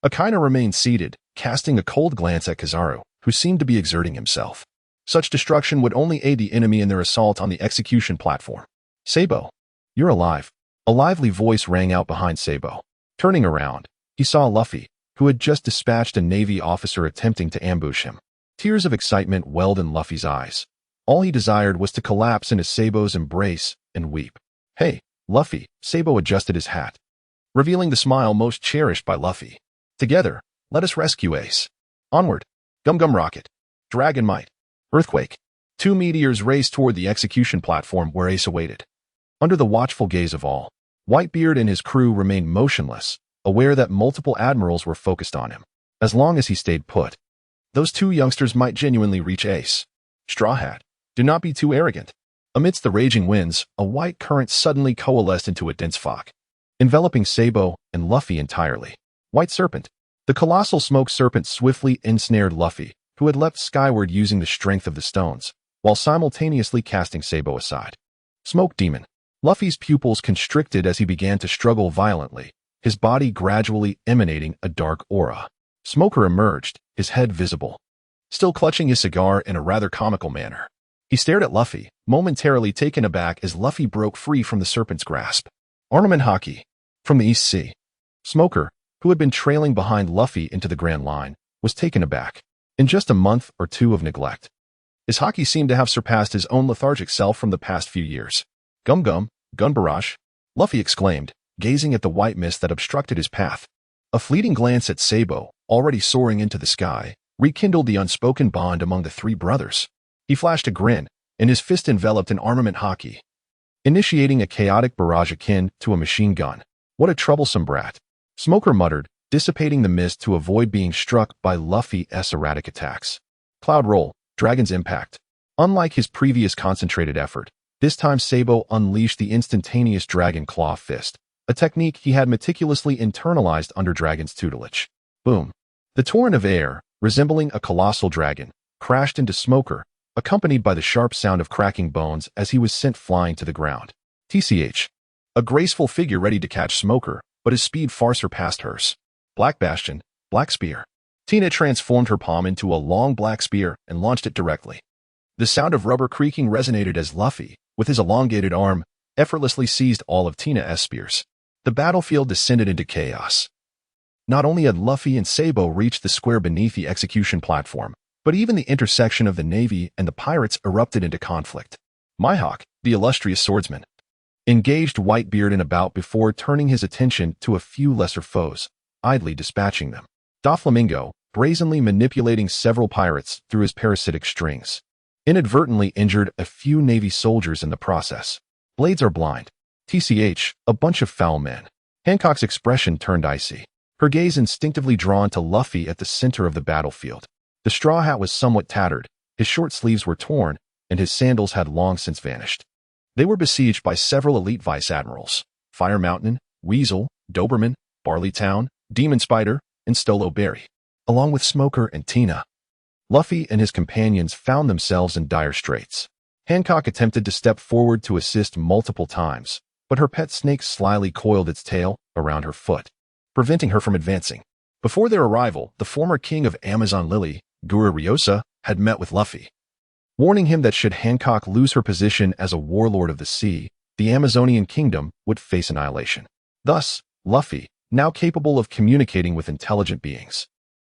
Akaina remained seated, casting a cold glance at Kizaru, who seemed to be exerting himself. Such destruction would only aid the enemy in their assault on the execution platform. Sabo, you're alive. A lively voice rang out behind Sabo. Turning around, he saw Luffy, who had just dispatched a Navy officer attempting to ambush him. Tears of excitement welled in Luffy's eyes. All he desired was to collapse into Sabo's embrace and weep. Hey, Luffy, Sabo adjusted his hat, revealing the smile most cherished by Luffy. Together, let us rescue Ace. Onward. Gum Gum Rocket. Dragon Might. Earthquake. Two meteors raced toward the execution platform where Ace awaited. Under the watchful gaze of all, Whitebeard and his crew remained motionless, aware that multiple admirals were focused on him. As long as he stayed put, those two youngsters might genuinely reach Ace. Straw Hat, do not be too arrogant. Amidst the raging winds, a white current suddenly coalesced into a dense fog, enveloping Sabo and Luffy entirely. White Serpent. The colossal smoke serpent swiftly ensnared Luffy, who had leapt skyward using the strength of the stones, while simultaneously casting Sabo aside. Smoke Demon. Luffy's pupils constricted as he began to struggle violently, his body gradually emanating a dark aura. Smoker emerged, his head visible, still clutching his cigar in a rather comical manner. He stared at Luffy, momentarily taken aback as Luffy broke free from the serpent's grasp. Armament Haki. From the East Sea. Smoker, who had been trailing behind Luffy into the Grand Line, was taken aback. In just a month or two of neglect, his Haki seemed to have surpassed his own lethargic self from the past few years. Gum Gum, Gun Barrage, Luffy exclaimed, gazing at the white mist that obstructed his path. A fleeting glance at Sabo, already soaring into the sky, rekindled the unspoken bond among the three brothers. He flashed a grin, and his fist enveloped an armament Haki. initiating a chaotic barrage akin to a machine gun. What a troublesome brat. Smoker muttered, dissipating the mist to avoid being struck by Luffy's erratic attacks. Cloud roll, dragon's impact. Unlike his previous concentrated effort, this time Sabo unleashed the instantaneous dragon claw fist, a technique he had meticulously internalized under dragon's tutelage. Boom. The torrent of air, resembling a colossal dragon, crashed into Smoker, accompanied by the sharp sound of cracking bones as he was sent flying to the ground. TCH. A graceful figure ready to catch Smoker, but his speed far surpassed hers. Black Bastion, Black Spear. Tina transformed her palm into a long black spear and launched it directly. The sound of rubber creaking resonated as Luffy, with his elongated arm, effortlessly seized all of Tina's spears. The battlefield descended into chaos. Not only had Luffy and Sabo reached the square beneath the execution platform, but even the intersection of the Navy and the pirates erupted into conflict. Mihawk, the illustrious swordsman, engaged Whitebeard in a bout before turning his attention to a few lesser foes, idly dispatching them. Doflamingo, brazenly manipulating several pirates through his parasitic strings, inadvertently injured a few Navy soldiers in the process. Blades are blind. TCH, a bunch of foul men. Hancock's expression turned icy, her gaze instinctively drawn to Luffy at the center of the battlefield. The straw hat was somewhat tattered, his short sleeves were torn, and his sandals had long since vanished. They were besieged by several elite vice-admirals: Fire Mountain, Weasel, Doberman, Barleytown, Demon Spider, and Stolo Berry, along with Smoker and Tina. Luffy and his companions found themselves in dire straits. Hancock attempted to step forward to assist multiple times, but her pet snake slyly coiled its tail around her foot, preventing her from advancing. Before their arrival, the former king of Amazon Lily, Gura Ryosa, had met with Luffy, warning him that should Hancock lose her position as a warlord of the sea, the Amazonian kingdom would face annihilation. Thus, Luffy, now capable of communicating with intelligent beings,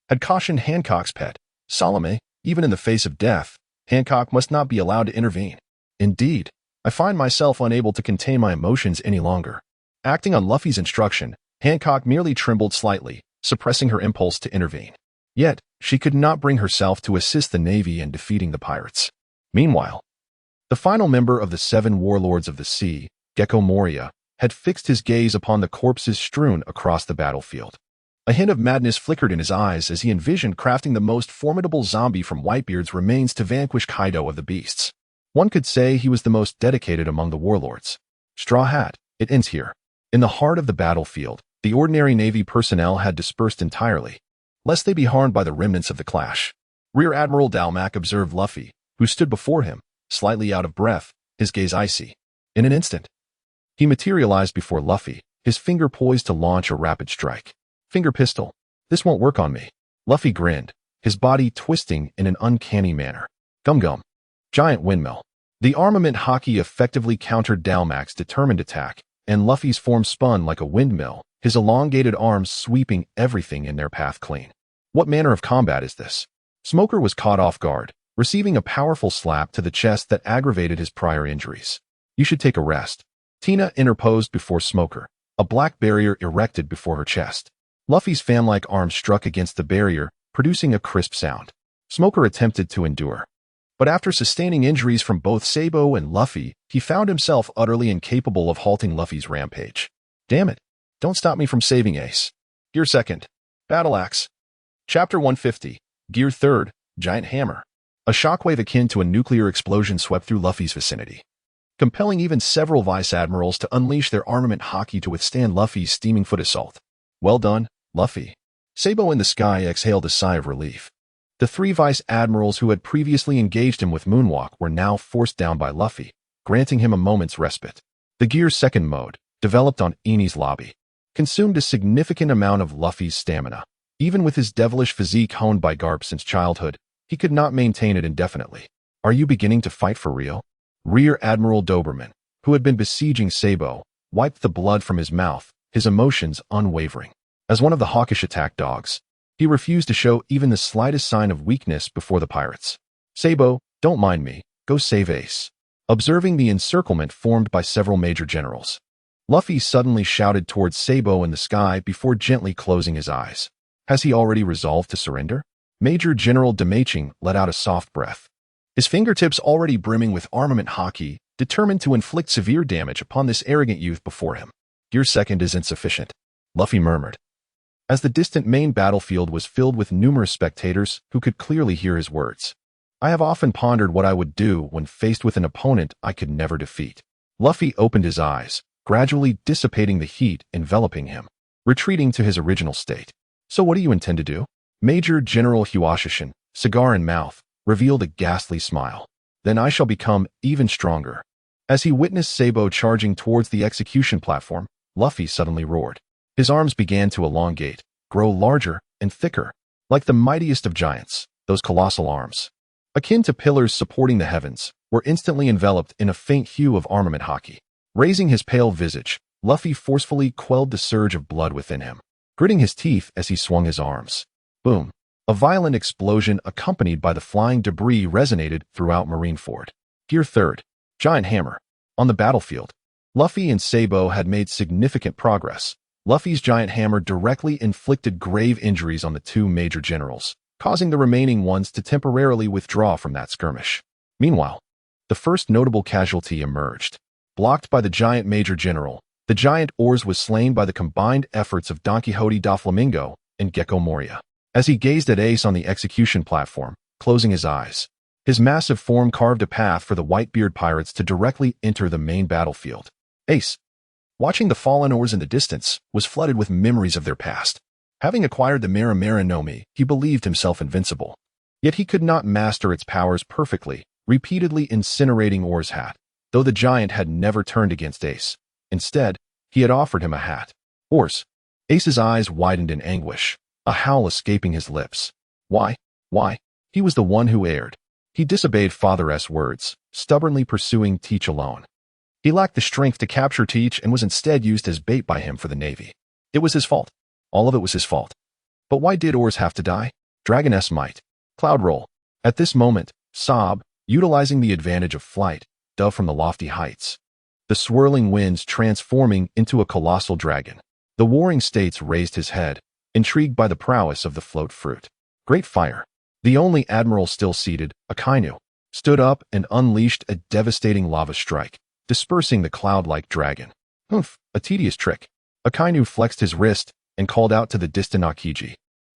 had cautioned Hancock's pet, Salome. Even in the face of death, Hancock must not be allowed to intervene. Indeed, I find myself unable to contain my emotions any longer. Acting on Luffy's instruction, Hancock merely trembled slightly, suppressing her impulse to intervene. Yet, she could not bring herself to assist the Navy in defeating the pirates. Meanwhile, the final member of the 7 warlords of the sea, Gecko Moria, had fixed his gaze upon the corpses strewn across the battlefield. A hint of madness flickered in his eyes as he envisioned crafting the most formidable zombie from Whitebeard's remains to vanquish Kaido of the beasts. One could say he was the most dedicated among the warlords. Straw Hat, it ends here. In the heart of the battlefield, the ordinary Navy personnel had dispersed entirely, lest they be harmed by the remnants of the clash. Rear Admiral Dalmac observed Luffy, who stood before him, slightly out of breath, his gaze icy. In an instant, he materialized before Luffy, his finger poised to launch a rapid strike. Finger pistol. This won't work on me. Luffy grinned, his body twisting in an uncanny manner. Gum Gum. Giant windmill. The armament hockey effectively countered Dalmac's determined attack, and Luffy's form spun like a windmill, his elongated arms sweeping everything in their path clean. What manner of combat is this? Smoker was caught off guard, receiving a powerful slap to the chest that aggravated his prior injuries. You should take a rest. Tina interposed before Smoker, a black barrier erected before her chest. Luffy's fan-like arm struck against the barrier, producing a crisp sound. Smoker attempted to endure, but after sustaining injuries from both Sabo and Luffy, he found himself utterly incapable of halting Luffy's rampage. Damn it. Don't stop me from saving Ace. Gear 2nd. Battle Axe. Chapter 150. Gear 3rd. Giant Hammer. A shockwave akin to a nuclear explosion swept through Luffy's vicinity, compelling even several vice-admirals to unleash their armament hockey to withstand Luffy's steaming foot assault. Well done, Luffy. Sabo in the sky exhaled a sigh of relief. The 3 vice-admirals who had previously engaged him with Moonwalk were now forced down by Luffy, granting him a moment's respite. The Gear 2nd mode, developed on Eni's lobby, consumed a significant amount of Luffy's stamina. Even with his devilish physique honed by Garp since childhood, he could not maintain it indefinitely. Are you beginning to fight for real? Rear Admiral Doberman, who had been besieging Sabo, wiped the blood from his mouth, his emotions unwavering. As one of the hawkish attack dogs, he refused to show even the slightest sign of weakness before the pirates. Sabo, don't mind me, go save Ace. Observing the encirclement formed by several major generals, Luffy suddenly shouted towards Sabo in the sky before gently closing his eyes. Has he already resolved to surrender? Major General Demaching let out a soft breath. His fingertips already brimming with armament hockey, determined to inflict severe damage upon this arrogant youth before him. Your second is insufficient, Luffy murmured, as the distant main battlefield was filled with numerous spectators who could clearly hear his words. I have often pondered what I would do when faced with an opponent I could never defeat. Luffy opened his eyes, gradually dissipating the heat enveloping him, retreating to his original state. So what do you intend to do? Major General Huashishin, cigar in mouth, revealed a ghastly smile. Then I shall become even stronger. As he witnessed Sabo charging towards the execution platform, Luffy suddenly roared. His arms began to elongate, grow larger and thicker, like the mightiest of giants. Those colossal arms, akin to pillars supporting the heavens, were instantly enveloped in a faint hue of armament hockey. Raising his pale visage, Luffy forcefully quelled the surge of blood within him, gritting his teeth as he swung his arms. Boom! A violent explosion accompanied by the flying debris resonated throughout Marineford. Gear 3rd. Giant Hammer. On the battlefield, Luffy and Sabo had made significant progress. Luffy's giant hammer directly inflicted grave injuries on the two major generals, causing the remaining ones to temporarily withdraw from that skirmish. Meanwhile, the first notable casualty emerged. Blocked by the giant major general, the giant Oars was slain by the combined efforts of Don Quixote da Flamingo and Gecko Moria. As he gazed at Ace on the execution platform, closing his eyes, his massive form carved a path for the Whitebeard pirates to directly enter the main battlefield. Ace, watching the fallen Oars in the distance, was flooded with memories of their past. Having acquired the Mera no Mi, he believed himself invincible. Yet he could not master its powers perfectly, repeatedly incinerating Oars' hat, though the giant had never turned against Ace. Instead, he had offered him a hat. Oars. Ace's eyes widened in anguish, a howl escaping his lips. Why? He was the one who erred. He disobeyed Father S. words, stubbornly pursuing Teach alone. He lacked the strength to capture Teach and was instead used as bait by him for the Navy. It was his fault. All of it was his fault. But why did Oars have to die? Dragoness might. Cloud roll. At this moment, Sob, utilizing the advantage of flight, dove from the lofty heights, the swirling winds transforming into a colossal dragon. The warring states raised his head, intrigued by the prowess of the float fruit. Great fire. The only admiral still seated, Akainu, stood up and unleashed a devastating lava strike, dispersing the cloud-like dragon. Humph, a tedious trick. Akainu flexed his wrist and called out to the distant Akiji,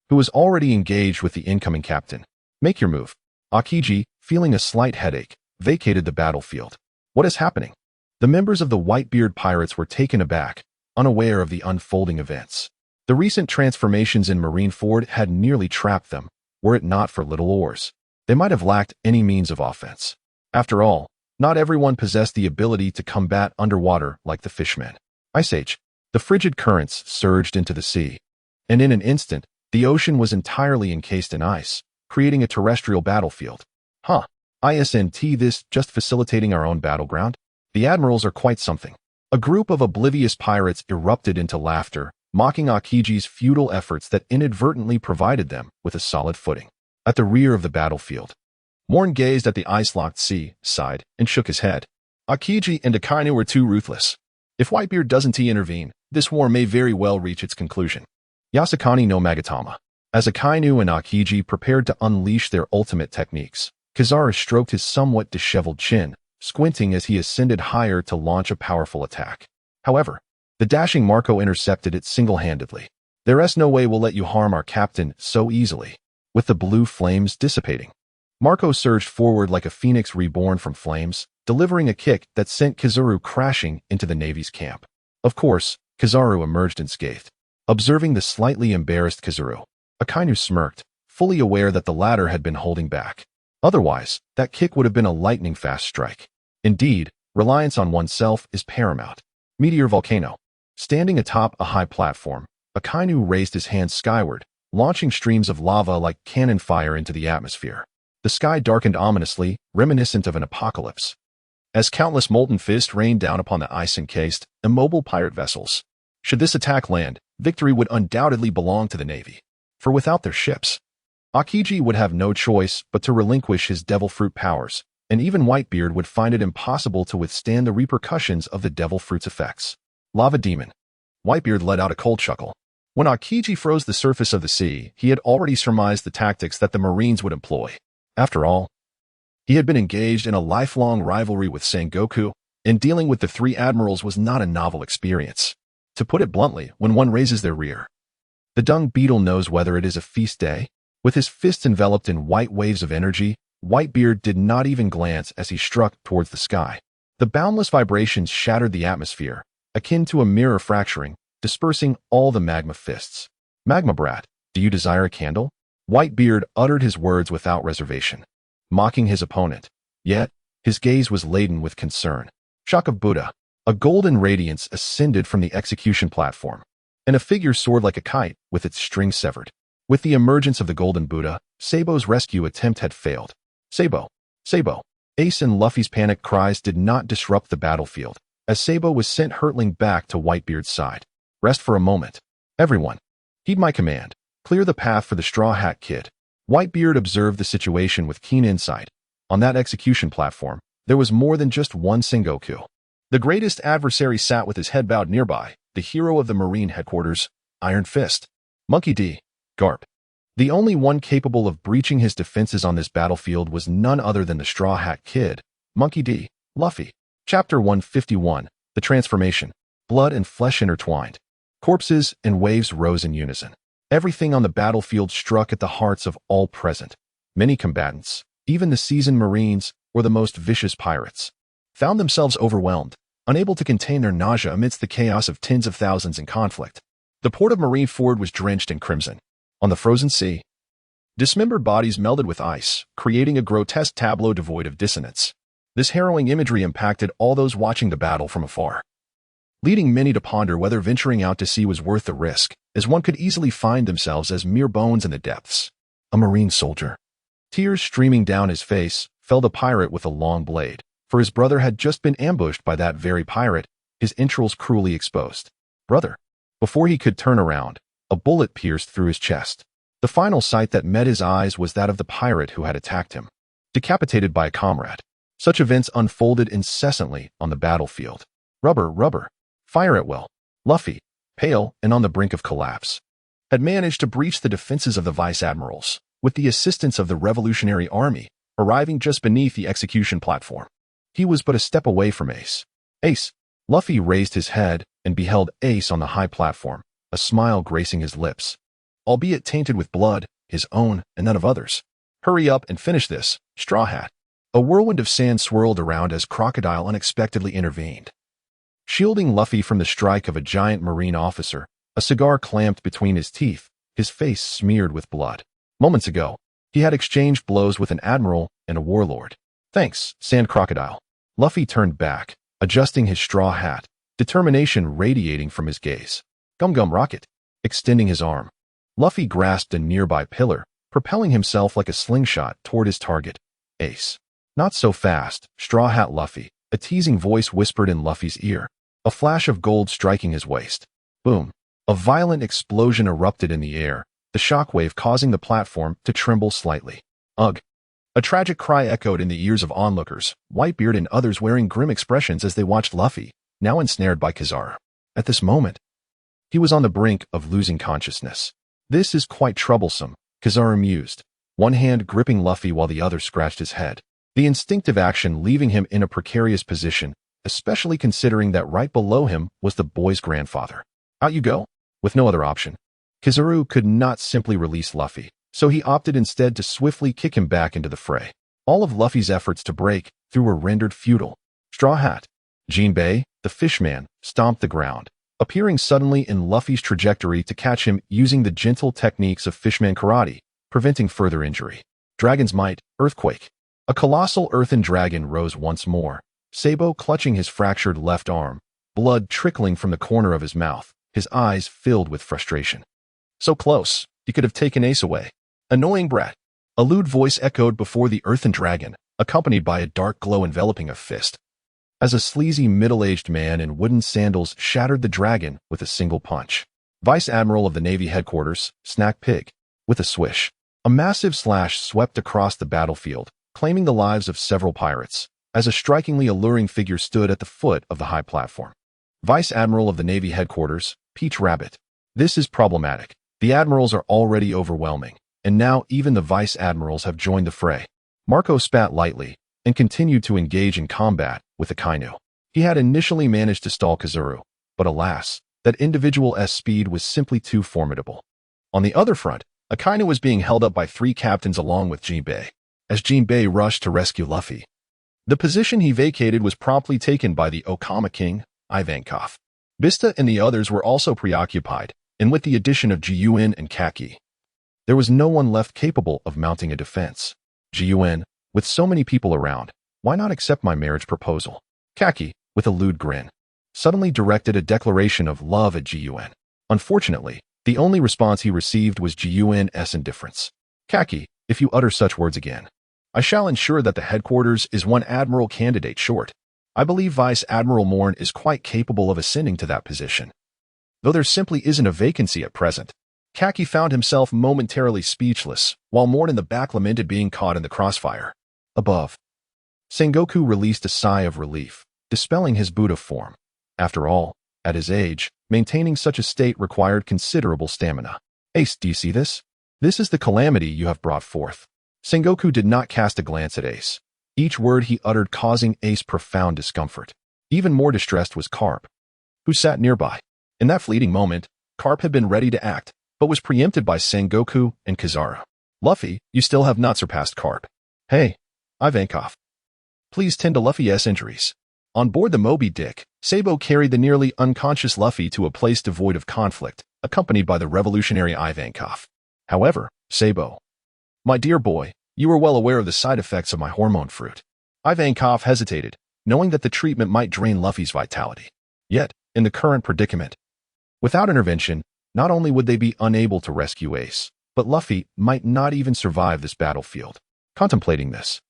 who was already engaged with the incoming captain. Make your move. Akiji, feeling a slight headache, vacated the battlefield. What is happening? The members of the Whitebeard pirates were taken aback, unaware of the unfolding events. The recent transformations in Marineford had nearly trapped them, were it not for little Oars. They might have lacked any means of offense. After all, not everyone possessed the ability to combat underwater like the fishmen. Ice Age. The frigid currents surged into the sea, and in an instant, the ocean was entirely encased in ice, creating a terrestrial battlefield. Isn't this just facilitating our own battleground? The admirals are quite something. A group of oblivious pirates erupted into laughter, mocking Akiji's futile efforts that inadvertently provided them with a solid footing. At the rear of the battlefield, Moen gazed at the ice-locked sea, sighed, and shook his head. Akiji and Akainu were too ruthless. If Whitebeard doesn't intervene, this war may very well reach its conclusion. Yasukani no Magatama. As Akainu and Akiji prepared to unleash their ultimate techniques, Kizaru stroked his somewhat disheveled chin, squinting as he ascended higher to launch a powerful attack. However, the dashing Marco intercepted it single-handedly. There's no way we'll let you harm our captain so easily. With the blue flames dissipating, Marco surged forward like a phoenix reborn from flames, delivering a kick that sent Kizaru crashing into the Navy's camp. Of course, Kizaru emerged unscathed. Observing the slightly embarrassed Kizaru, Akainu smirked, fully aware that the latter had been holding back. Otherwise, that kick would have been a lightning-fast strike. Indeed, reliance on oneself is paramount. Meteor Volcano. Standing atop a high platform, Akainu raised his hand skyward, launching streams of lava like cannon fire into the atmosphere. The sky darkened ominously, reminiscent of an apocalypse, as countless molten fists rained down upon the ice-encased, immobile pirate vessels. Should this attack land, victory would undoubtedly belong to the Navy. For without their ships, Akiji would have no choice but to relinquish his devil fruit powers, and even Whitebeard would find it impossible to withstand the repercussions of the devil fruit's effects. Lava Demon. Whitebeard let out a cold chuckle. When Akiji froze the surface of the sea, he had already surmised the tactics that the Marines would employ. After all, He had been engaged in a lifelong rivalry with Sengoku, and dealing with the three admirals was not a novel experience. To put it bluntly, when one raises their rear, the dung beetle knows whether it is a feast day. With his fists enveloped in white waves of energy, Whitebeard did not even glance as he struck towards the sky. The boundless vibrations shattered the atmosphere, akin to a mirror fracturing, dispersing all the magma fists. Magma brat, do you desire a candle? Whitebeard uttered his words without reservation, mocking his opponent. Yet, his gaze was laden with concern. Shock of Buddha. A golden radiance ascended from the execution platform, and a figure soared like a kite with its string severed. With the emergence of the golden Buddha, Sabo's rescue attempt had failed. Sabo! Sabo! Ace and Luffy's panicked cries did not disrupt the battlefield, as Sabo was sent hurtling back to Whitebeard's side. Rest for a moment. Everyone, heed my command. Clear the path for the Straw Hat Kid. Whitebeard observed the situation with keen insight. On that execution platform, there was more than just one Sengoku. The greatest adversary sat with his head bowed nearby, the hero of the Marine headquarters, Iron Fist. Monkey D. Garp. The only one capable of breaching his defenses on this battlefield was none other than the Straw Hat Kid, Monkey D. Luffy. Chapter 151, The Transformation. Blood and flesh intertwined. Corpses and waves rose in unison. Everything on the battlefield struck at the hearts of all present. Many combatants, even the seasoned Marines or the most vicious pirates, found themselves overwhelmed, unable to contain their nausea amidst the chaos of tens of thousands in conflict. The port of Marineford was drenched in crimson. On the frozen sea, dismembered bodies melded with ice, creating a grotesque tableau devoid of dissonance. This harrowing imagery impacted all those watching the battle from afar, leading many to ponder whether venturing out to sea was worth the risk, as one could easily find themselves as mere bones in the depths. A Marine soldier. Tears streaming down his face, fell the pirate with a long blade, for his brother had just been ambushed by that very pirate, his entrails cruelly exposed. Brother. Before he could turn around, a bullet pierced through his chest. The final sight that met his eyes was that of the pirate who had attacked him, decapitated by a comrade. Such events unfolded incessantly on the battlefield. Rubber, fire at will. Luffy, pale and on the brink of collapse, had managed to breach the defenses of the vice admirals, with the assistance of the Revolutionary Army, arriving just beneath the execution platform. He was but a step away from Ace. Ace! Luffy raised his head and beheld Ace on the high platform, a smile gracing his lips, albeit tainted with blood, his own and that of others. Hurry up and finish this, Straw Hat. A whirlwind of sand swirled around as Crocodile unexpectedly intervened. Shielding Luffy from the strike of a giant Marine officer, a cigar clamped between his teeth, his face smeared with blood. Moments ago, he had exchanged blows with an admiral and a warlord. Thanks, Sand Crocodile. Luffy turned back, adjusting his straw hat, determination radiating from his gaze. Gum Rocket. Extending his arm, Luffy grasped a nearby pillar, propelling himself like a slingshot toward his target, Ace. Not so fast, Straw Hat Luffy, a teasing voice whispered in Luffy's ear, a flash of gold striking his waist. Boom. A violent explosion erupted in the air, the shockwave causing the platform to tremble slightly. Ugh. A tragic cry echoed in the ears of onlookers, Whitebeard and others wearing grim expressions as they watched Luffy, now ensnared by Kizaru. At this moment, he was on the brink of losing consciousness. This is quite troublesome, Kizaru mused, one hand gripping Luffy while the other scratched his head. The instinctive action leaving him in a precarious position, especially considering that right below him was the boy's grandfather. Out you go. With no other option, Kizaru could not simply release Luffy, so he opted instead to swiftly kick him back into the fray. All of Luffy's efforts to break through were rendered futile. Straw Hat, Jinbei, the fishman, stomped the ground, appearing suddenly in Luffy's trajectory to catch him using the gentle techniques of fishman karate, preventing further injury. Dragon's Might, Earthquake. A colossal earthen dragon rose once more, Sabo clutching his fractured left arm, blood trickling from the corner of his mouth, his eyes filled with frustration. So close, he could have taken Ace away. Annoying brat. A lewd voice echoed before the earthen dragon, accompanied by a dark glow enveloping a fist, as a sleazy middle-aged man in wooden sandals shattered the dragon with a single punch. Vice Admiral of the Navy headquarters, Snack Pig. With a swish, a massive slash swept across the battlefield, claiming the lives of several pirates, as a strikingly alluring figure stood at the foot of the high platform. Vice Admiral of the Navy headquarters, Peach Rabbit. This is problematic. The admirals are already overwhelming, and now even the vice admirals have joined the fray. Marco spat lightly, and continued to engage in combat with the Kainu. He had initially managed to stall Kazuru, but alas, that individual's speed was simply too formidable. On the other front, Akainu was being held up by 3 captains along with Jinbei, as Jinbei rushed to rescue Luffy. The position he vacated was promptly taken by the Okama King, Ivankov. Bista and the others were also preoccupied, and with the addition of Jiuyue and Kaki, there was no one left capable of mounting a defense. Jiuyue, with so many people around, why not accept my marriage proposal? Kaki, with a lewd grin, suddenly directed a declaration of love at Jiuyue. Unfortunately, the only response he received was Jiuyue's indifference. Kaki, if you utter such words again, I shall ensure that the headquarters is one admiral candidate short. I believe Vice Admiral Moen is quite capable of ascending to that position, though there simply isn't a vacancy at present. Kaki found himself momentarily speechless, while Moen in the back lamented being caught in the crossfire. Above, Sengoku released a sigh of relief, dispelling his Buddha form. After all, at his age, maintaining such a state required considerable stamina. Ace, do you see this? This is the calamity you have brought forth. Sengoku did not cast a glance at Ace, each word he uttered causing Ace profound discomfort. Even more distressed was Carp, who sat nearby. In that fleeting moment, Carp had been ready to act, but was preempted by Sengoku and Kizaru. Luffy, you still have not surpassed Carp. Hey, Ivankov, please tend to Luffy's injuries. On board the Moby Dick, Sabo carried the nearly unconscious Luffy to a place devoid of conflict, accompanied by the revolutionary Ivankov. However, Sabo, my dear boy, you are well aware of the side effects of my hormone fruit. Ivankov hesitated, knowing that the treatment might drain Luffy's vitality. Yet, in the current predicament, without intervention, not only would they be unable to rescue Ace, but Luffy might not even survive this battlefield. Contemplating this,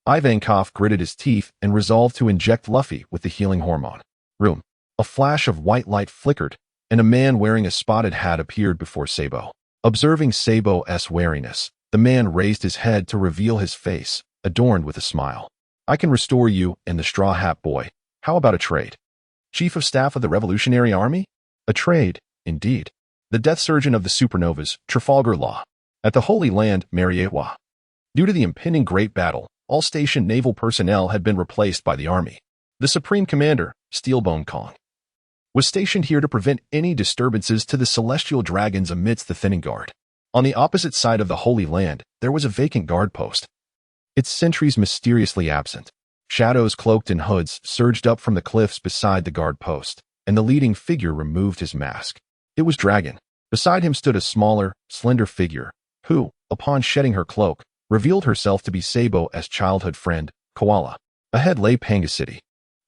Ivankov gritted his teeth and resolved to inject Luffy with the healing hormone. Room. A flash of white light flickered, and a man wearing a spotted hat appeared before Sabo. Observing Sabo's wariness, the man raised his head to reveal his face, adorned with a smile. I can restore you and the Straw Hat Boy. How about a trade? Chief of Staff of the Revolutionary Army? A trade, indeed. The death surgeon of the supernovas, Trafalgar Law. At the Holy Land, Marineford. Due to the impending Great Battle, all stationed naval personnel had been replaced by the army. The Supreme Commander, Steelbone Kong, was stationed here to prevent any disturbances to the celestial dragons amidst the thinning guard. On the opposite side of the Holy Land, there was a vacant guard post, its sentries mysteriously absent. Shadows cloaked in hoods surged up from the cliffs beside the guard post, and the leading figure removed his mask. It was Dragon. Beside him stood a smaller, slender figure, who, upon shedding her cloak, revealed herself to be Sabo's childhood friend, Koala. Ahead lay Panga City.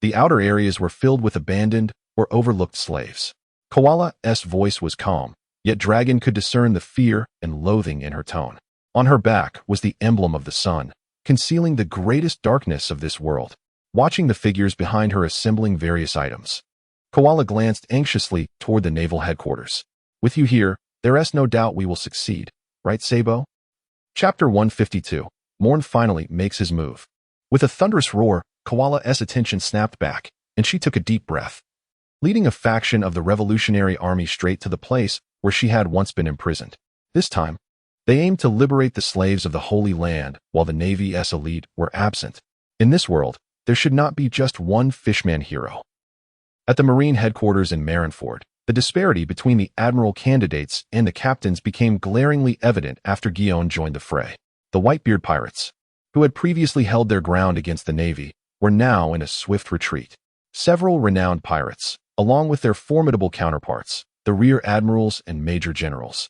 The outer areas were filled with abandoned or overlooked slaves. Koala's voice was calm, yet Dragon could discern the fear and loathing in her tone. On her back was the emblem of the sun, concealing the greatest darkness of this world. Watching the figures behind her assembling various items, Koala glanced anxiously toward the naval headquarters. With you here, there's no doubt we will succeed, right, Sabo? Chapter 152. Moen finally makes his move. With a thunderous roar, Koala's attention snapped back, and she took a deep breath, leading a faction of the Revolutionary Army straight to the place where she had once been imprisoned. This time, they aimed to liberate the slaves of the Holy Land while the Navy's elite were absent. In this world, there should not be just one fishman hero. At the Marine headquarters in Marineford, the disparity between the admiral candidates and the captains became glaringly evident after Guion joined the fray. The Whitebeard pirates, who had previously held their ground against the Navy, were now in a swift retreat. Several renowned pirates, along with their formidable counterparts, the rear admirals and major generals,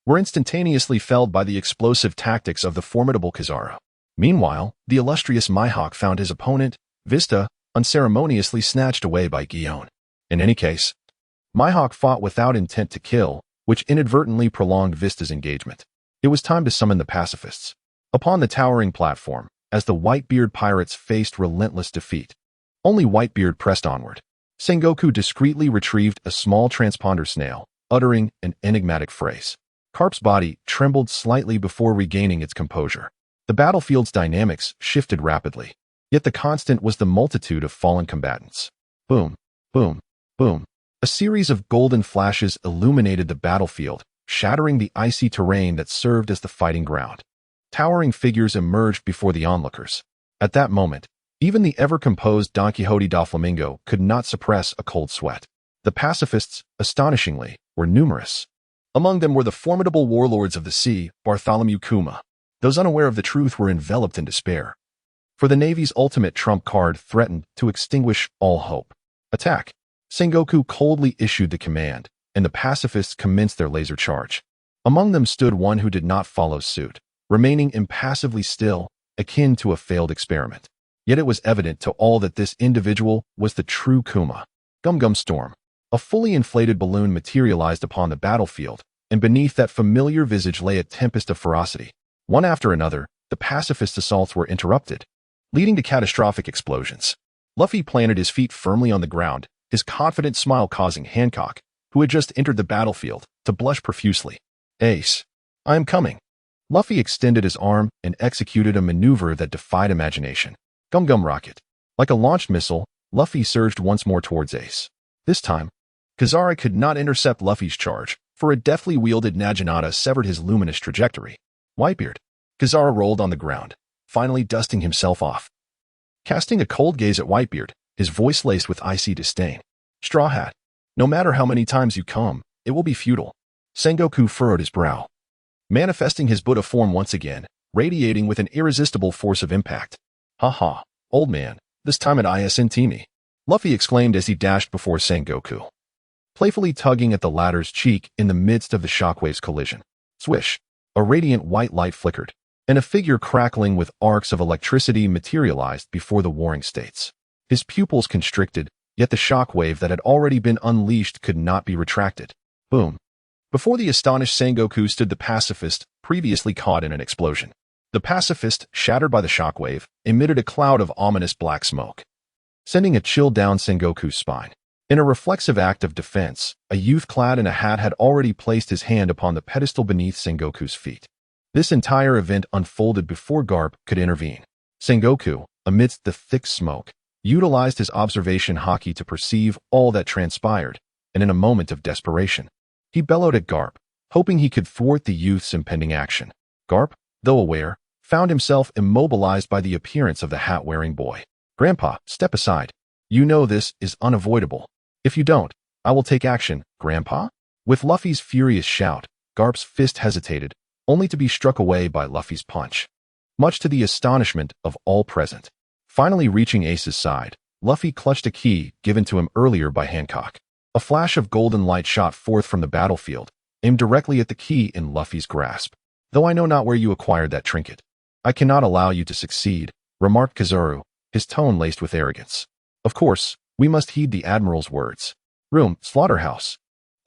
were instantaneously felled by the explosive tactics of the formidable Kizaru. Meanwhile, the illustrious Mihawk found his opponent, Vista, unceremoniously snatched away by Guion. In any case, Mihawk fought without intent to kill, which inadvertently prolonged Vista's engagement. It was time to summon the pacifists. Upon the towering platform, as the Whitebeard pirates faced relentless defeat, only Whitebeard pressed onward. Sengoku discreetly retrieved a small transponder snail, uttering an enigmatic phrase. Carp's body trembled slightly before regaining its composure. The battlefield's dynamics shifted rapidly, yet the constant was the multitude of fallen combatants. Boom, boom, boom. A series of golden flashes illuminated the battlefield, shattering the icy terrain that served as the fighting ground. Towering figures emerged before the onlookers. At that moment, even the ever-composed Don Quixote Doflamingo could not suppress a cold sweat. The pacifists, astonishingly, were numerous. Among them were the formidable warlords of the sea, Bartholomew Kuma. Those unaware of the truth were enveloped in despair. For the Navy's ultimate trump card threatened to extinguish all hope. Attack! Sengoku coldly issued the command, and the pacifists commenced their laser charge. Among them stood one who did not follow suit, remaining impassively still, akin to a failed experiment. Yet it was evident to all that this individual was the true Kuma. Gum Gum Storm. A fully inflated balloon materialized upon the battlefield, and beneath that familiar visage lay a tempest of ferocity. One after another, the pacifist assaults were interrupted, leading to catastrophic explosions. Luffy planted his feet firmly on the ground, his confident smile causing Hancock, who had just entered the battlefield, to blush profusely. Ace, I am coming. Luffy extended his arm and executed a maneuver that defied imagination. Gum Gum Rocket. Like a launched missile, Luffy surged once more towards Ace. This time, Kazara could not intercept Luffy's charge, for a deftly wielded Naginata severed his luminous trajectory. Whitebeard. Kazara rolled on the ground, finally dusting himself off. Casting a cold gaze at Whitebeard, his voice laced with icy disdain. Straw Hat. No matter how many times you come, it will be futile. Sengoku furrowed his brow, manifesting his Buddha form once again, radiating with an irresistible force of impact. Ha ha, old man, this time at ISNT me. Luffy exclaimed as he dashed before Sengoku, playfully tugging at the latter's cheek in the midst of the shockwave's collision. Swish! A radiant white light flickered, and a figure crackling with arcs of electricity materialized before the warring states. His pupils constricted, yet the shockwave that had already been unleashed could not be retracted. Boom! Before the astonished Sengoku stood the pacifist, previously caught in an explosion. The pacifist, shattered by the shockwave, emitted a cloud of ominous black smoke, sending a chill down Sengoku's spine. In a reflexive act of defense, a youth clad in a hat had already placed his hand upon the pedestal beneath Sengoku's feet. This entire event unfolded before Garp could intervene. Sengoku, amidst the thick smoke, utilized his observation haki to perceive all that transpired, and in a moment of desperation, he bellowed at Garp, hoping he could thwart the youth's impending action. Garp, though aware, found himself immobilized by the appearance of the hat-wearing boy. Grandpa, step aside. You know this is unavoidable. If you don't, I will take action, Grandpa. With Luffy's furious shout, Garp's fist hesitated, only to be struck away by Luffy's punch, much to the astonishment of all present. Finally reaching Ace's side, Luffy clutched a key given to him earlier by Hancock. A flash of golden light shot forth from the battlefield, aimed directly at the key in Luffy's grasp. Though I know not where you acquired that trinket, I cannot allow you to succeed, remarked Kizaru, his tone laced with arrogance. Of course, we must heed the Admiral's words. Room, slaughterhouse.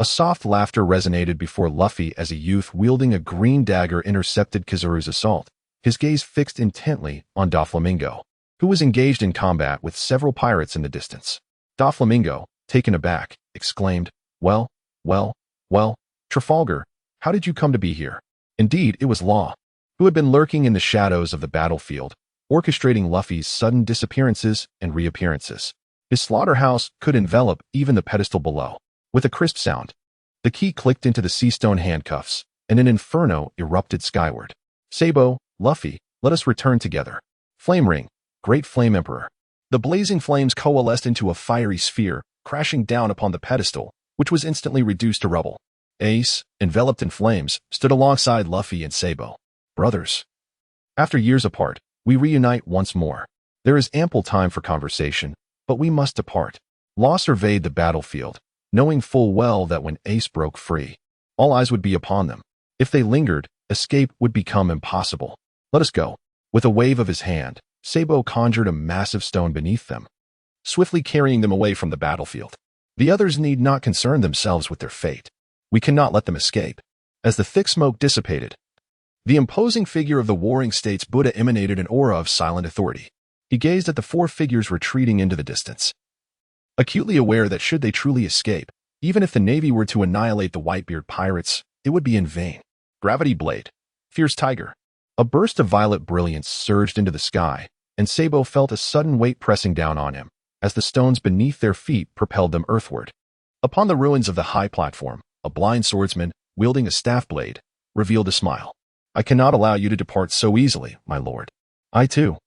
A soft laughter resonated before Luffy as a youth wielding a green dagger intercepted Kizaru's assault, his gaze fixed intently on Doflamingo, who was engaged in combat with several pirates in the distance. Doflamingo, taken aback, exclaimed, Well, Trafalgar, how did you come to be here? Indeed, it was Law, who had been lurking in the shadows of the battlefield, orchestrating Luffy's sudden disappearances and reappearances. His slaughterhouse could envelop even the pedestal below. With a crisp sound, the key clicked into the sea-stone handcuffs, and an inferno erupted skyward. Sabo, Luffy, let us return together. Flame Ring, Great Flame Emperor. The blazing flames coalesced into a fiery sphere, crashing down upon the pedestal, which was instantly reduced to rubble. Ace, enveloped in flames, stood alongside Luffy and Sabo. Brothers. After years apart, we reunite once more. There is ample time for conversation, but we must depart. Law surveyed the battlefield, knowing full well that when Ace broke free, all eyes would be upon them. If they lingered, escape would become impossible. Let us go. With a wave of his hand, Sabo conjured a massive stone beneath them, swiftly carrying them away from the battlefield. The others need not concern themselves with their fate. We cannot let them escape. As the thick smoke dissipated, the imposing figure of the warring states Buddha emanated an aura of silent authority. He gazed at the four figures retreating into the distance, acutely aware that should they truly escape, even if the Navy were to annihilate the Whitebeard pirates, it would be in vain. Gravity Blade. Fierce Tiger. A burst of violet brilliance surged into the sky, and Sabo felt a sudden weight pressing down on him, as the stones beneath their feet propelled them earthward. Upon the ruins of the high platform, a blind swordsman, wielding a staff blade, revealed a smile. I cannot allow you to depart so easily, my lord. I too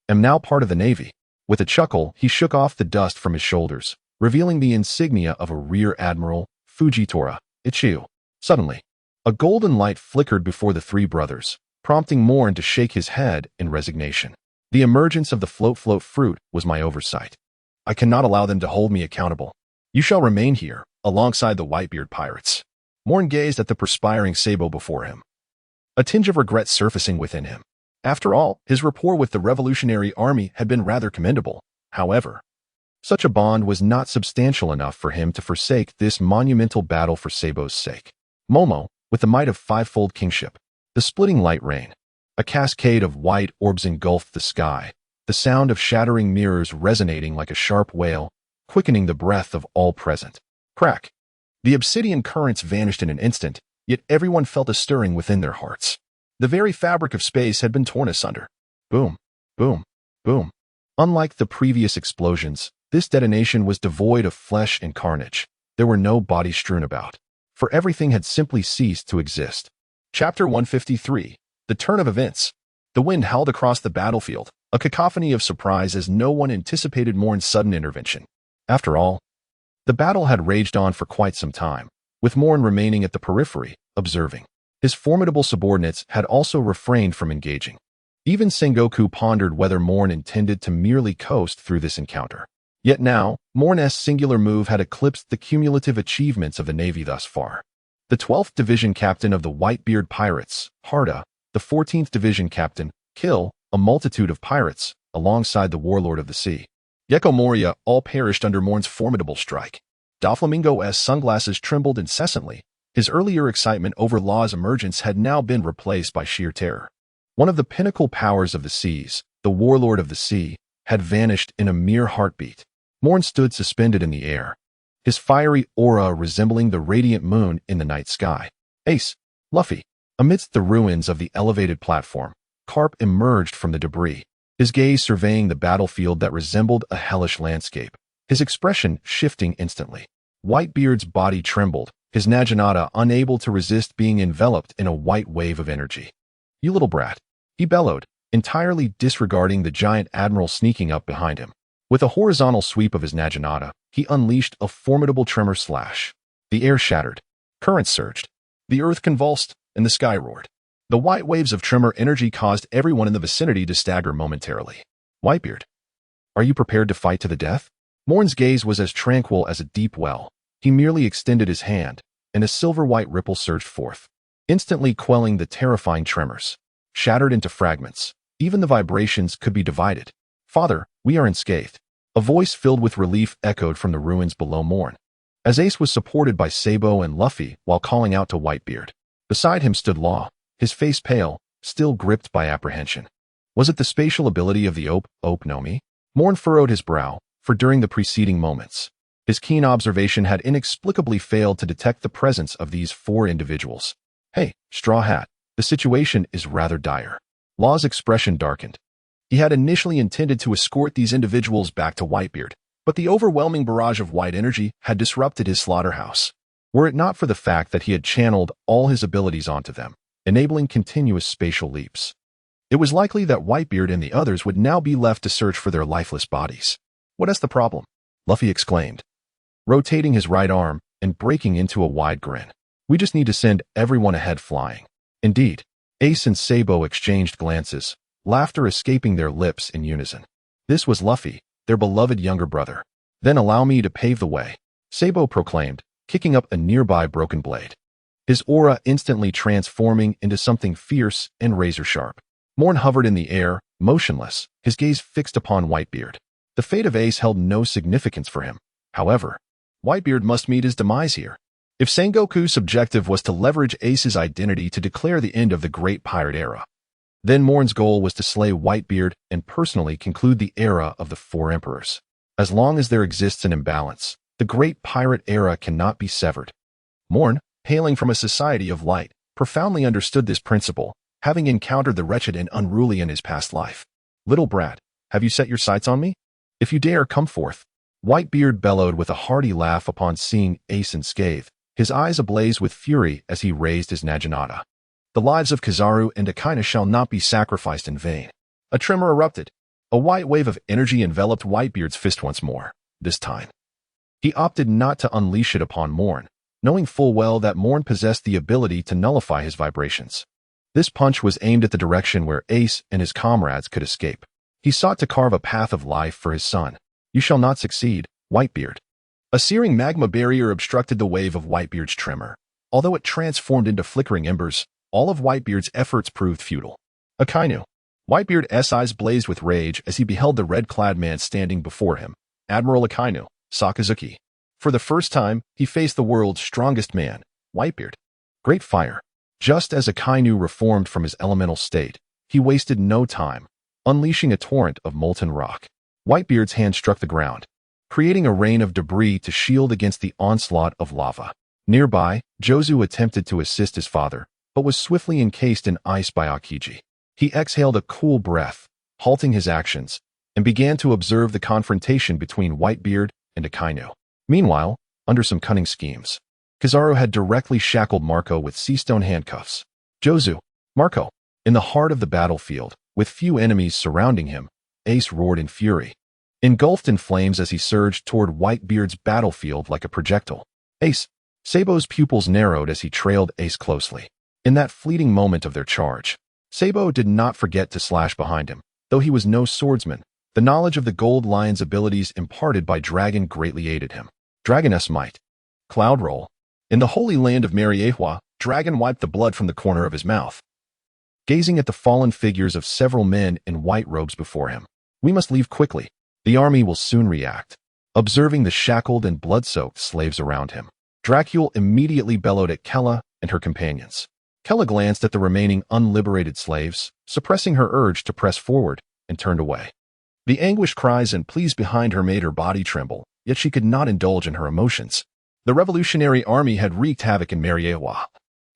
am now part of the Navy. With a chuckle, he shook off the dust from his shoulders, revealing the insignia of a Rear Admiral, Fujitora, Ichiu. Suddenly, a golden light flickered before the three brothers, prompting Moen to shake his head in resignation. The emergence of the float fruit was my oversight. I cannot allow them to hold me accountable. You shall remain here, alongside the Whitebeard pirates. Moen gazed at the perspiring Sabo before him, a tinge of regret surfacing within him. After all, his rapport with the Revolutionary Army had been rather commendable. However, such a bond was not substantial enough for him to forsake this monumental battle for Sabo's sake. Momo, with the might of fivefold kingship, the splitting light rain, a cascade of white orbs engulfed the sky, the sound of shattering mirrors resonating like a sharp wail, quickening the breath of all present. Crack! The obsidian currents vanished in an instant, yet everyone felt a stirring within their hearts. The very fabric of space had been torn asunder. Boom, boom, boom. Unlike the previous explosions, this detonation was devoid of flesh and carnage. There were no bodies strewn about, for everything had simply ceased to exist. Chapter 153. The Turn of Events. The wind howled across the battlefield, a cacophony of surprise as no one anticipated Moen's sudden intervention. After all, the battle had raged on for quite some time, with Moen remaining at the periphery, observing. His formidable subordinates had also refrained from engaging. Even Sengoku pondered whether Moen intended to merely coast through this encounter. Yet now, Moen's singular move had eclipsed the cumulative achievements of the Navy thus far. The 12th Division Captain of the Whitebeard Pirates, Harda, the 14th Division Captain, kill a multitude of pirates, alongside the Warlord of the Sea. Gecko Moria all perished under Moen's formidable strike. Doflamingo's sunglasses trembled incessantly. His earlier excitement over Law's emergence had now been replaced by sheer terror. One of the pinnacle powers of the seas, the Warlord of the Sea, had vanished in a mere heartbeat. Moen stood suspended in the air, his fiery aura resembling the radiant moon in the night sky. Ace, Luffy. Amidst the ruins of the elevated platform, Carp emerged from the debris, his gaze surveying the battlefield that resembled a hellish landscape, his expression shifting instantly. Whitebeard's body trembled, his Naginata unable to resist being enveloped in a white wave of energy. You little brat, he bellowed, entirely disregarding the giant admiral sneaking up behind him. With a horizontal sweep of his Naginata, he unleashed a formidable tremor slash. The air shattered, currents surged, the earth convulsed, and the sky roared. The white waves of tremor energy caused everyone in the vicinity to stagger momentarily. Whitebeard, are you prepared to fight to the death? Moen's gaze was as tranquil as a deep well. He merely extended his hand, and a silver-white ripple surged forth, instantly quelling the terrifying tremors. Shattered into fragments, even the vibrations could be divided. Father, we are unscathed. A voice filled with relief echoed from the ruins below Moen, as Ace was supported by Sabo and Luffy while calling out to Whitebeard. Beside him stood Law, his face pale, still gripped by apprehension. Was it the spatial ability of the Ope Nomi? Moen furrowed his brow, for during the preceding moments, his keen observation had inexplicably failed to detect the presence of these four individuals. Hey, Straw Hat, the situation is rather dire. Law's expression darkened. He had initially intended to escort these individuals back to Whitebeard, but the overwhelming barrage of white energy had disrupted his slaughterhouse. Were it not for the fact that he had channeled all his abilities onto them, enabling continuous spatial leaps, it was likely that Whitebeard and the others would now be left to search for their lifeless bodies. What is the problem? Luffy exclaimed, rotating his right arm and breaking into a wide grin. We just need to send everyone ahead flying. Indeed, Ace and Sabo exchanged glances, laughter escaping their lips in unison. This was Luffy, their beloved younger brother. Then allow me to pave the way, Sabo proclaimed, kicking up a nearby broken blade, his aura instantly transforming into something fierce and razor-sharp. Moen hovered in the air, motionless, his gaze fixed upon Whitebeard. The fate of Ace held no significance for him. However, Whitebeard must meet his demise here. If Sengoku's objective was to leverage Ace's identity to declare the end of the Great Pirate Era, then Moen's goal was to slay Whitebeard and personally conclude the era of the Four Emperors. As long as there exists an imbalance, the Great Pirate Era cannot be severed. Moen, hailing from a society of light, profoundly understood this principle, having encountered the wretched and unruly in his past life. Little brat, have you set your sights on me? If you dare, come forth. Whitebeard bellowed with a hearty laugh upon seeing Ace unscathed, his eyes ablaze with fury as he raised his Naginata. The lives of Kizaru and Akaina shall not be sacrificed in vain. A tremor erupted. A white wave of energy enveloped Whitebeard's fist once more. This time, he opted not to unleash it upon Moen, knowing full well that Moen possessed the ability to nullify his vibrations. This punch was aimed at the direction where Ace and his comrades could escape. He sought to carve a path of life for his son. You shall not succeed, Whitebeard. A searing magma barrier obstructed the wave of Whitebeard's tremor. Although it transformed into flickering embers, all of Whitebeard's efforts proved futile. Akainu. Whitebeard's eyes blazed with rage as he beheld the red-clad man standing before him, Admiral Akainu, Sakazuki. For the first time, he faced the world's strongest man, Whitebeard. Great fire. Just as Akainu reformed from his elemental state, he wasted no time, unleashing a torrent of molten rock. Whitebeard's hand struck the ground, creating a rain of debris to shield against the onslaught of lava. Nearby, Jiuyue attempted to assist his father, but was swiftly encased in ice by Akiji. He exhaled a cool breath, halting his actions, and began to observe the confrontation between Whitebeard and Akainu. Meanwhile, under some cunning schemes, Kizaru had directly shackled Marco with sea-stone handcuffs. Jiuyue, Marco. In the heart of the battlefield, with few enemies surrounding him, Ace roared in fury, engulfed in flames as he surged toward Whitebeard's battlefield like a projectile. Ace. Sabo's pupils narrowed as he trailed Ace closely. In that fleeting moment of their charge, Sabo did not forget to slash behind him. Though he was no swordsman, the knowledge of the Gold Lion's abilities imparted by Dragon greatly aided him. Dragoness might. Cloud roll. In the holy land of Marineford, Dragon wiped the blood from the corner of his mouth, gazing at the fallen figures of several men in white robes before him. We must leave quickly. The army will soon react. Observing the shackled and blood-soaked slaves around him, Dracul immediately bellowed at Kella and her companions. Kella glanced at the remaining unliberated slaves, suppressing her urge to press forward, and turned away. The anguished cries and pleas behind her made her body tremble, yet she could not indulge in her emotions. The revolutionary army had wreaked havoc in Marineford,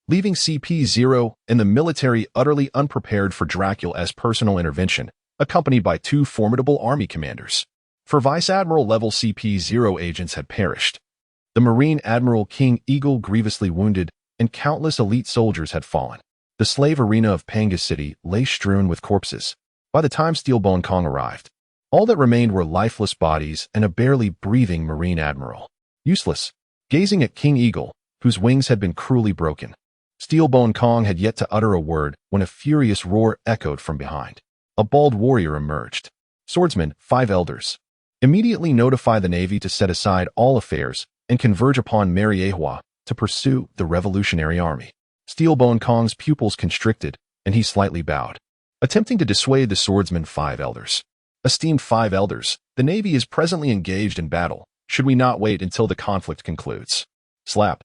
leaving CP0 and the military utterly unprepared for Dracula's personal intervention, accompanied by two formidable army commanders. For Vice Admiral level CP0 agents had perished. The Marine Admiral King Eagle grievously wounded, and countless elite soldiers had fallen. The slave arena of Pangus City lay strewn with corpses. By the time Steelbone Kong arrived, all that remained were lifeless bodies and a barely breathing Marine Admiral. Useless. Gazing at King Eagle, whose wings had been cruelly broken, Steelbone Kong had yet to utter a word when a furious roar echoed from behind. A bald warrior emerged. Swordsman, 5 elders. Immediately notify the Navy to set aside all affairs and converge upon Marineford to pursue the revolutionary army. Steelbone Kong's pupils constricted, and he slightly bowed, attempting to dissuade the swordsman 5 elders. Esteemed 5 elders, the Navy is presently engaged in battle. Should we not wait until the conflict concludes? Slap.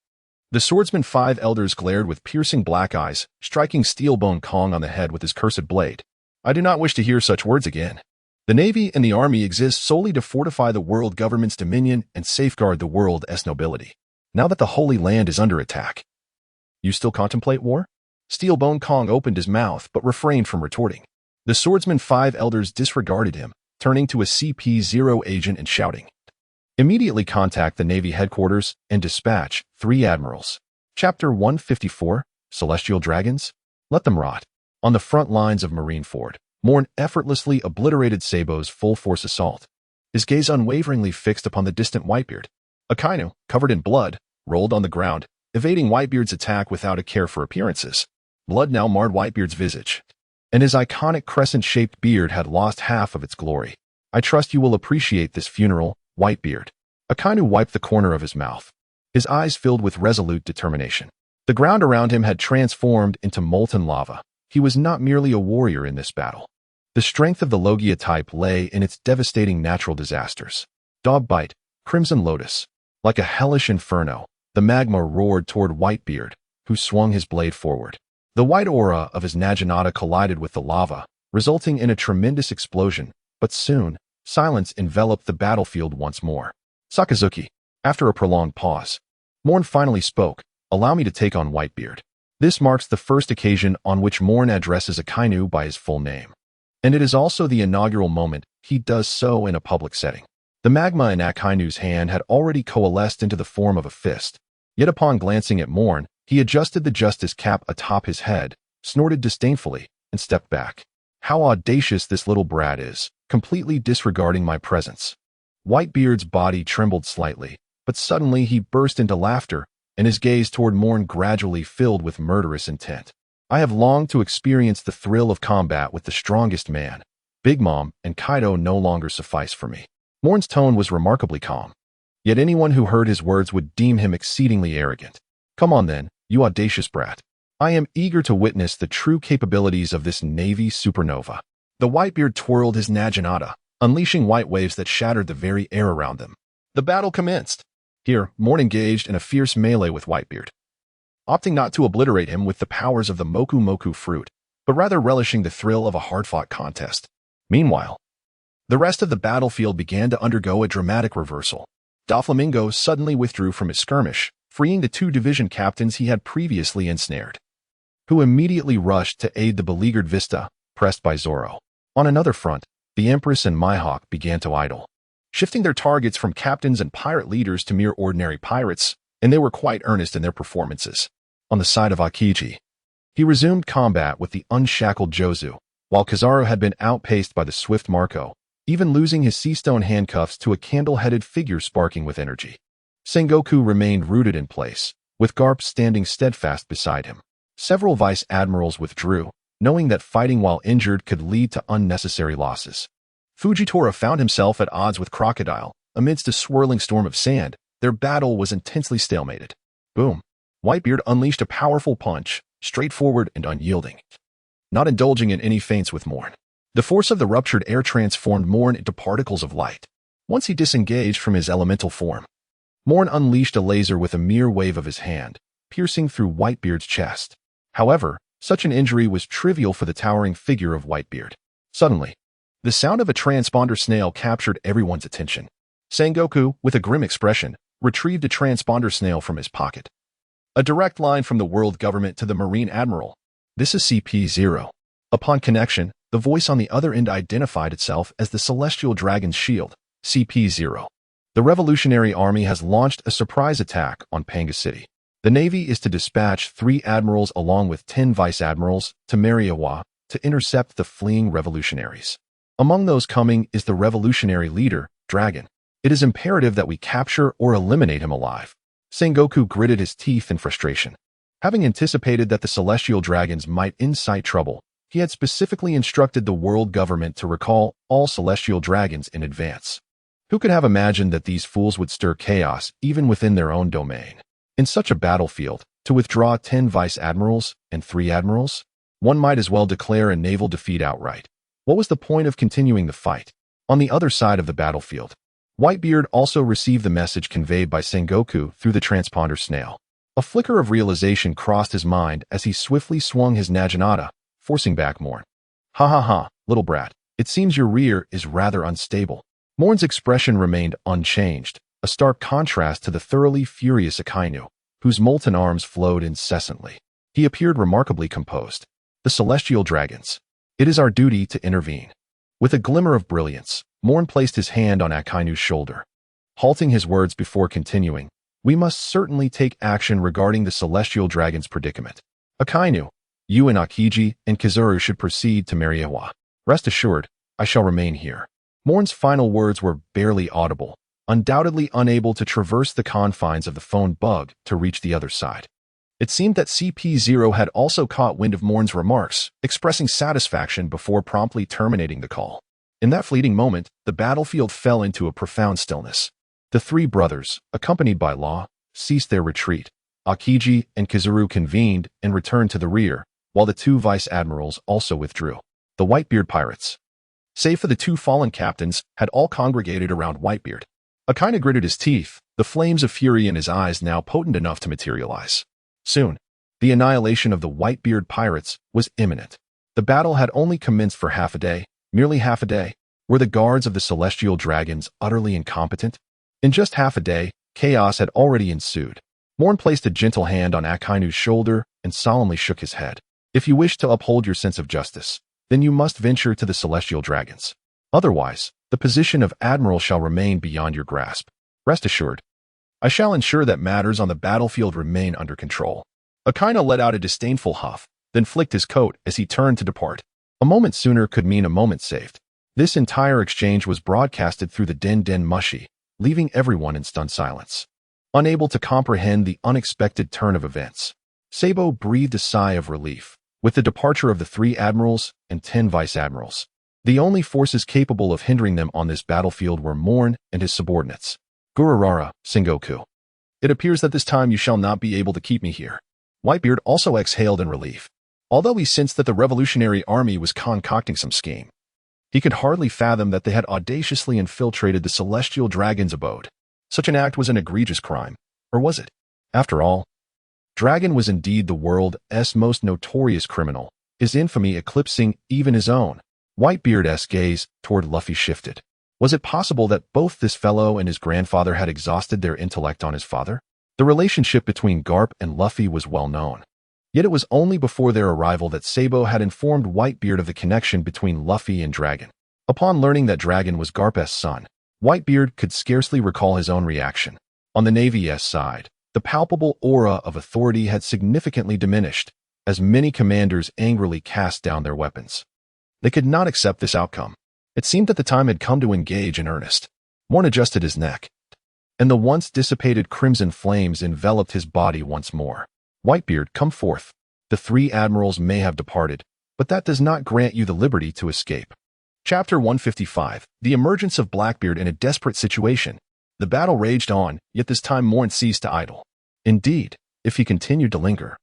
The swordsman 5 elders glared with piercing black eyes, striking Steelbone Kong on the head with his cursed blade. I do not wish to hear such words again. The Navy and the Army exist solely to fortify the world government's dominion and safeguard the world's nobility. Now that the Holy Land is under attack, you still contemplate war? Steelbone Kong opened his mouth but refrained from retorting. The swordsman 5 elders disregarded him, turning to a CP0 agent and shouting, "Immediately contact the Navy headquarters and dispatch 3 admirals." Chapter 154, Celestial Dragons? Let them rot. On the front lines of Marineford, Moen effortlessly obliterated Sabo's full-force assault, his gaze unwaveringly fixed upon the distant Whitebeard. Akainu, covered in blood, rolled on the ground, evading Whitebeard's attack without a care for appearances. Blood now marred Whitebeard's visage, and his iconic crescent-shaped beard had lost half of its glory. I trust you will appreciate this funeral, Whitebeard. Akainu wiped the corner of his mouth, his eyes filled with resolute determination. The ground around him had transformed into molten lava. He was not merely a warrior in this battle. The strength of the Logia type lay in its devastating natural disasters. Dog bite, Crimson Lotus. Like a hellish inferno, the magma roared toward Whitebeard, who swung his blade forward. The white aura of his Naginata collided with the lava, resulting in a tremendous explosion, but soon, silence enveloped the battlefield once more. Sakazuki. After a prolonged pause, Moen finally spoke. Allow me to take on Whitebeard. This marks the first occasion on which Moen addresses Akainu by his full name. And it is also the inaugural moment he does so in a public setting. The magma in Akainu's hand had already coalesced into the form of a fist. Yet upon glancing at Moen, he adjusted the justice cap atop his head, snorted disdainfully, and stepped back. How audacious this little brat is. completely disregarding my presence. Whitebeard's body trembled slightly, but suddenly he burst into laughter, and his gaze toward Moen gradually filled with murderous intent. I have longed to experience the thrill of combat with the strongest man. Big Mom and Kaido no longer suffice for me. Moen's tone was remarkably calm, yet anyone who heard his words would deem him exceedingly arrogant. Come on then, you audacious brat. I am eager to witness the true capabilities of this Navy supernova. The Whitebeard twirled his naginata, unleashing white waves that shattered the very air around them. The battle commenced. Here, Moen engaged in a fierce melee with Whitebeard, opting not to obliterate him with the powers of the Moku Moku fruit, but rather relishing the thrill of a hard-fought contest. Meanwhile, the rest of the battlefield began to undergo a dramatic reversal. Doflamingo suddenly withdrew from his skirmish, freeing the two division captains he had previously ensnared, who immediately rushed to aid the beleaguered Vista, pressed by Zoro. On another front, the Empress and Mihawk began to idle, shifting their targets from captains and pirate leaders to mere ordinary pirates, and they were quite earnest in their performances. On the side of Akiji, he resumed combat with the unshackled Jozu, while Kizaru had been outpaced by the swift Marco, even losing his sea-stone handcuffs to a candle-headed figure sparking with energy. Sengoku remained rooted in place, with Garp standing steadfast beside him. Several vice admirals withdrew, knowing that fighting while injured could lead to unnecessary losses. Fujitora found himself at odds with Crocodile. Amidst a swirling storm of sand, their battle was intensely stalemated. Boom! Whitebeard unleashed a powerful punch, straightforward and unyielding, not indulging in any feints with Moen. The force of the ruptured air transformed Moen into particles of light. Once he disengaged from his elemental form, Moen unleashed a laser with a mere wave of his hand, piercing through Whitebeard's chest. However, such an injury was trivial for the towering figure of Whitebeard. Suddenly, the sound of a transponder snail captured everyone's attention. Sengoku, with a grim expression, retrieved a transponder snail from his pocket. A direct line from the world government to the Marine Admiral. This is CP0. Upon connection, the voice on the other end identified itself as the Celestial Dragon's Shield, CP0. The Revolutionary Army has launched a surprise attack on Panga City. The Navy is to dispatch 3 admirals along with 10 vice admirals to Mariawa to intercept the fleeing revolutionaries. Among those coming is the revolutionary leader, Dragon. It is imperative that we capture or eliminate him alive. Sengoku gritted his teeth in frustration. Having anticipated that the Celestial Dragons might incite trouble, he had specifically instructed the world government to recall all Celestial Dragons in advance. Who could have imagined that these fools would stir chaos even within their own domain? In such a battlefield, to withdraw 10 vice admirals and 3 admirals? One might as well declare a naval defeat outright. What was the point of continuing the fight? On the other side of the battlefield, Whitebeard also received the message conveyed by Sengoku through the transponder snail. A flicker of realization crossed his mind as he swiftly swung his naginata, forcing back Moen. Ha ha ha, little brat, it seems your rear is rather unstable. Moen's expression remained unchanged, a stark contrast to the thoroughly furious Akainu, whose molten arms flowed incessantly. He appeared remarkably composed. The Celestial Dragons. It is our duty to intervene. With a glimmer of brilliance, Moen placed his hand on Akainu's shoulder. Halting his words before continuing, we must certainly take action regarding the Celestial Dragon's predicament. Akainu, you and Akiji and Kizaru should proceed to Mariawa. Rest assured, I shall remain here. Moen's final words were barely audible, undoubtedly unable to traverse the confines of the phone bug to reach the other side. It seemed that CP0 had also caught wind of Moen's remarks, expressing satisfaction before promptly terminating the call. In that fleeting moment, the battlefield fell into a profound stillness. The 3 brothers, accompanied by Law, ceased their retreat. Akiji and Kizaru convened and returned to the rear, while the 2 vice admirals also withdrew. The Whitebeard pirates, save for the 2 fallen captains, had all congregated around Whitebeard. Akainu gritted his teeth, the flames of fury in his eyes now potent enough to materialize. Soon, the annihilation of the Whitebeard pirates was imminent. The battle had only commenced for half a day, merely half a day. Were the guards of the Celestial Dragons utterly incompetent? In just half a day, chaos had already ensued. Moen placed a gentle hand on Akainu's shoulder and solemnly shook his head. If you wish to uphold your sense of justice, then you must venture to the Celestial Dragons. Otherwise, the position of Admiral shall remain beyond your grasp. Rest assured, I shall ensure that matters on the battlefield remain under control. Akainu let out a disdainful huff, then flicked his coat as he turned to depart. A moment sooner could mean a moment saved. This entire exchange was broadcasted through the Den Mushi, leaving everyone in stunned silence. Unable to comprehend the unexpected turn of events, Sabo breathed a sigh of relief. With the departure of the 3 admirals and 10 vice-admirals, the only forces capable of hindering them on this battlefield were Moen and his subordinates. Gururara, Sengoku. It appears that this time you shall not be able to keep me here. Whitebeard also exhaled in relief. Although he sensed that the revolutionary army was concocting some scheme, he could hardly fathom that they had audaciously infiltrated the celestial dragon's abode. Such an act was an egregious crime, or was it? After all, Dragon was indeed the world's most notorious criminal, his infamy eclipsing even his own. Whitebeard's gaze toward Luffy shifted. Was it possible that both this fellow and his grandfather had exhausted their intellect on his father? The relationship between Garp and Luffy was well known. Yet it was only before their arrival that Sabo had informed Whitebeard of the connection between Luffy and Dragon. Upon learning that Dragon was Garp's son, Whitebeard could scarcely recall his own reaction. On the Navy's side, the palpable aura of authority had significantly diminished, as many commanders angrily cast down their weapons. They could not accept this outcome. It seemed that the time had come to engage in earnest. Morn adjusted his neck, and the once dissipated crimson flames enveloped his body once more. Whitebeard, come forth. The 3 admirals may have departed, but that does not grant you the liberty to escape. Chapter 155, The Emergence of Blackbeard in a Desperate Situation. The battle raged on, yet this time Moen ceased to idle. Indeed, if he continued to linger,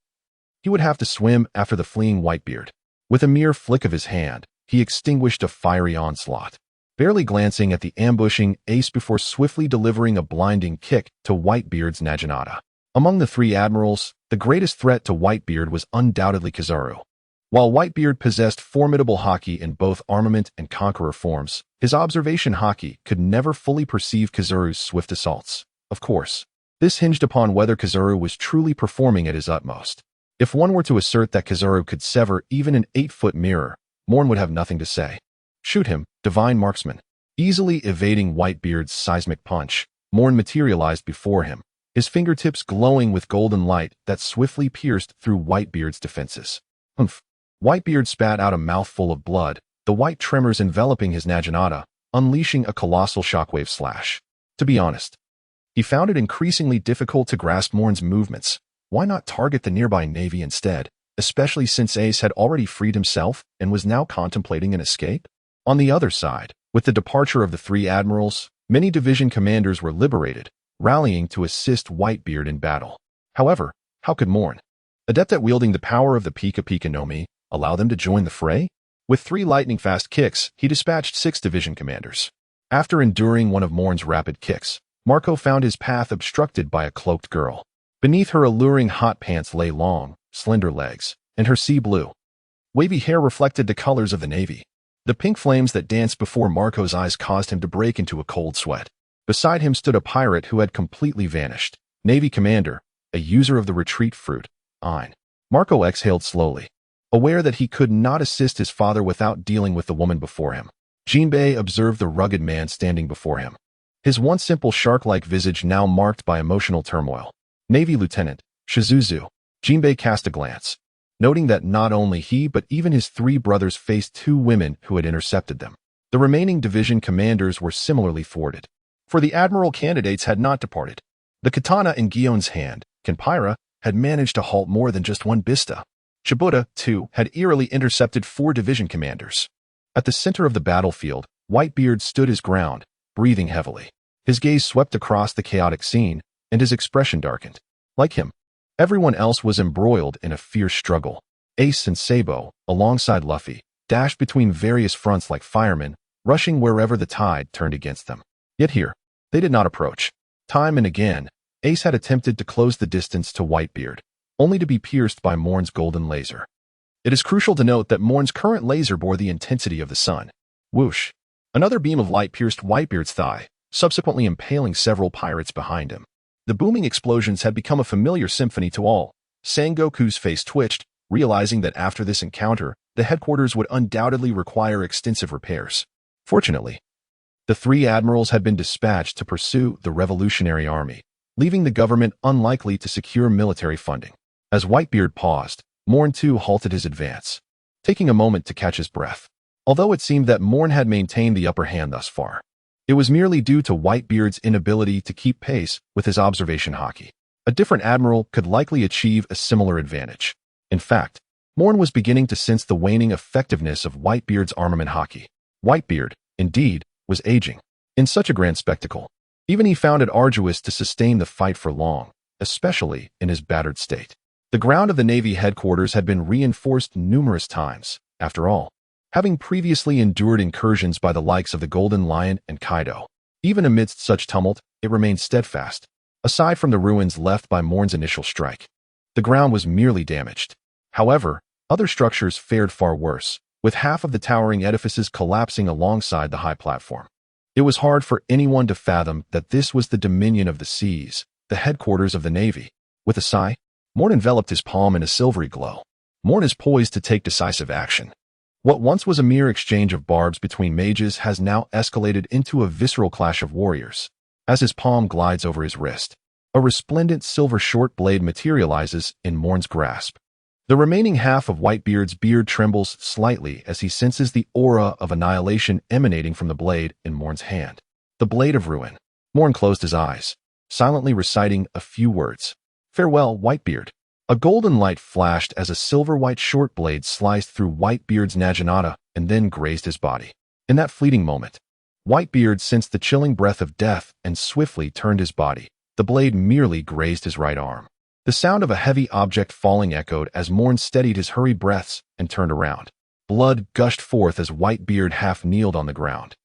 he would have to swim after the fleeing Whitebeard. With a mere flick of his hand, he extinguished a fiery onslaught, barely glancing at the ambushing Ace before swiftly delivering a blinding kick to Whitebeard's Naginata. Among the 3 admirals, the greatest threat to Whitebeard was undoubtedly Kizaru. While Whitebeard possessed formidable haki in both armament and conqueror forms, his observation haki could never fully perceive Kizaru's swift assaults. Of course, this hinged upon whether Kizaru was truly performing at his utmost. If one were to assert that Kizaru could sever even an 8-foot mirror, Moen would have nothing to say. Shoot him, divine marksman. Easily evading Whitebeard's seismic punch, Moen materialized before him, his fingertips glowing with golden light that swiftly pierced through Whitebeard's defenses. Humph. Whitebeard spat out a mouthful of blood, the white tremors enveloping his Naginata, unleashing a colossal shockwave slash. To be honest, he found it increasingly difficult to grasp Moen's movements. Why not target the nearby navy instead, especially since Ace had already freed himself and was now contemplating an escape? On the other side, with the departure of the 3 admirals, many division commanders were liberated, rallying to assist Whitebeard in battle. However, how could Moen, adept at wielding the power of the Pika Pika no Mi, allow them to join the fray? With 3 lightning-fast kicks, he dispatched 6 division commanders. After enduring one of Moen's rapid kicks, Marco found his path obstructed by a cloaked girl. Beneath her alluring hot pants lay long, slender legs, and her sea blue, wavy hair reflected the colors of the navy. The pink flames that danced before Marco's eyes caused him to break into a cold sweat. Beside him stood a pirate who had completely vanished. Navy commander, a user of the retreat fruit, Ein. Marco exhaled slowly, aware that he could not assist his father without dealing with the woman before him. Jinbei observed the rugged man standing before him, his once simple shark-like visage now marked by emotional turmoil. Navy Lieutenant, Shizuzu. Jinbei cast a glance, noting that not only he but even his 3 brothers faced 2 women who had intercepted them. The remaining division commanders were similarly thwarted, for the admiral candidates had not departed. The katana in Gion's hand, Kenpyra, had managed to halt more than just one bista. Shibuda, too, had eerily intercepted 4 division commanders. At the center of the battlefield, Whitebeard stood his ground, breathing heavily. His gaze swept across the chaotic scene, and his expression darkened. Like him, everyone else was embroiled in a fierce struggle. Ace and Sabo, alongside Luffy, dashed between various fronts like firemen, rushing wherever the tide turned against them. Yet here, they did not approach. Time and again, Ace had attempted to close the distance to Whitebeard, only to be pierced by Moen's golden laser. It is crucial to note that Moen's current laser bore the intensity of the sun. Whoosh! Another beam of light pierced Whitebeard's thigh, subsequently impaling several pirates behind him. The booming explosions had become a familiar symphony to all. Sengoku's face twitched, realizing that after this encounter, the headquarters would undoubtedly require extensive repairs. Fortunately, the 3 admirals had been dispatched to pursue the revolutionary army, leaving the government unlikely to secure military funding. As Whitebeard paused, Moen too halted his advance, taking a moment to catch his breath. Although it seemed that Moen had maintained the upper hand thus far, it was merely due to Whitebeard's inability to keep pace with his observation hockey. A different admiral could likely achieve a similar advantage. In fact, Moen was beginning to sense the waning effectiveness of Whitebeard's armament hockey. Whitebeard, indeed, was aging. In such a grand spectacle, even he found it arduous to sustain the fight for long, especially in his battered state. The ground of the Navy headquarters had been reinforced numerous times, after all, having previously endured incursions by the likes of the Golden Lion and Kaido. Even amidst such tumult, it remained steadfast. Aside from the ruins left by Moen's initial strike, the ground was merely damaged. However, other structures fared far worse, with half of the towering edifices collapsing alongside the high platform. It was hard for anyone to fathom that this was the dominion of the seas, the headquarters of the Navy. With a sigh, Moen enveloped his palm in a silvery glow. Moen is poised to take decisive action. What once was a mere exchange of barbs between mages has now escalated into a visceral clash of warriors. As his palm glides over his wrist, a resplendent silver short blade materializes in Moen's grasp. The remaining half of Whitebeard's beard trembles slightly as he senses the aura of annihilation emanating from the blade in Moen's hand. The blade of ruin. Moen closed his eyes, silently reciting a few words. Farewell, Whitebeard. A golden light flashed as a silver-white short blade sliced through Whitebeard's naginata and then grazed his body. In that fleeting moment, Whitebeard sensed the chilling breath of death and swiftly turned his body. The blade merely grazed his right arm. The sound of a heavy object falling echoed as Moen steadied his hurried breaths and turned around. Blood gushed forth as Whitebeard half-kneeled on the ground,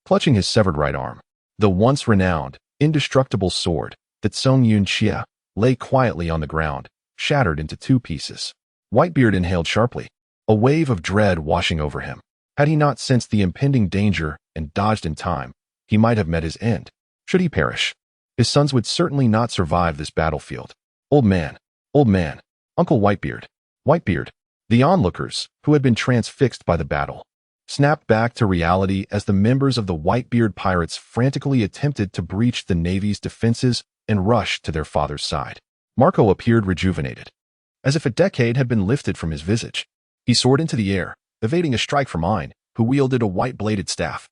clutching his severed right arm. The once renowned, indestructible sword, that Song Yun Chia, lay quietly on the ground, shattered into two pieces. Whitebeard inhaled sharply, a wave of dread washing over him. Had he not sensed the impending danger and dodged in time, he might have met his end. Should he perish, his sons would certainly not survive this battlefield. Old man, Uncle Whitebeard. Whitebeard. The onlookers, who had been transfixed by the battle, snapped back to reality as the members of the Whitebeard pirates frantically attempted to breach the Navy's defenses and rush to their father's side. Marco appeared rejuvenated, as if a decade had been lifted from his visage. He soared into the air, evading a strike from Ein, who wielded a white-bladed staff,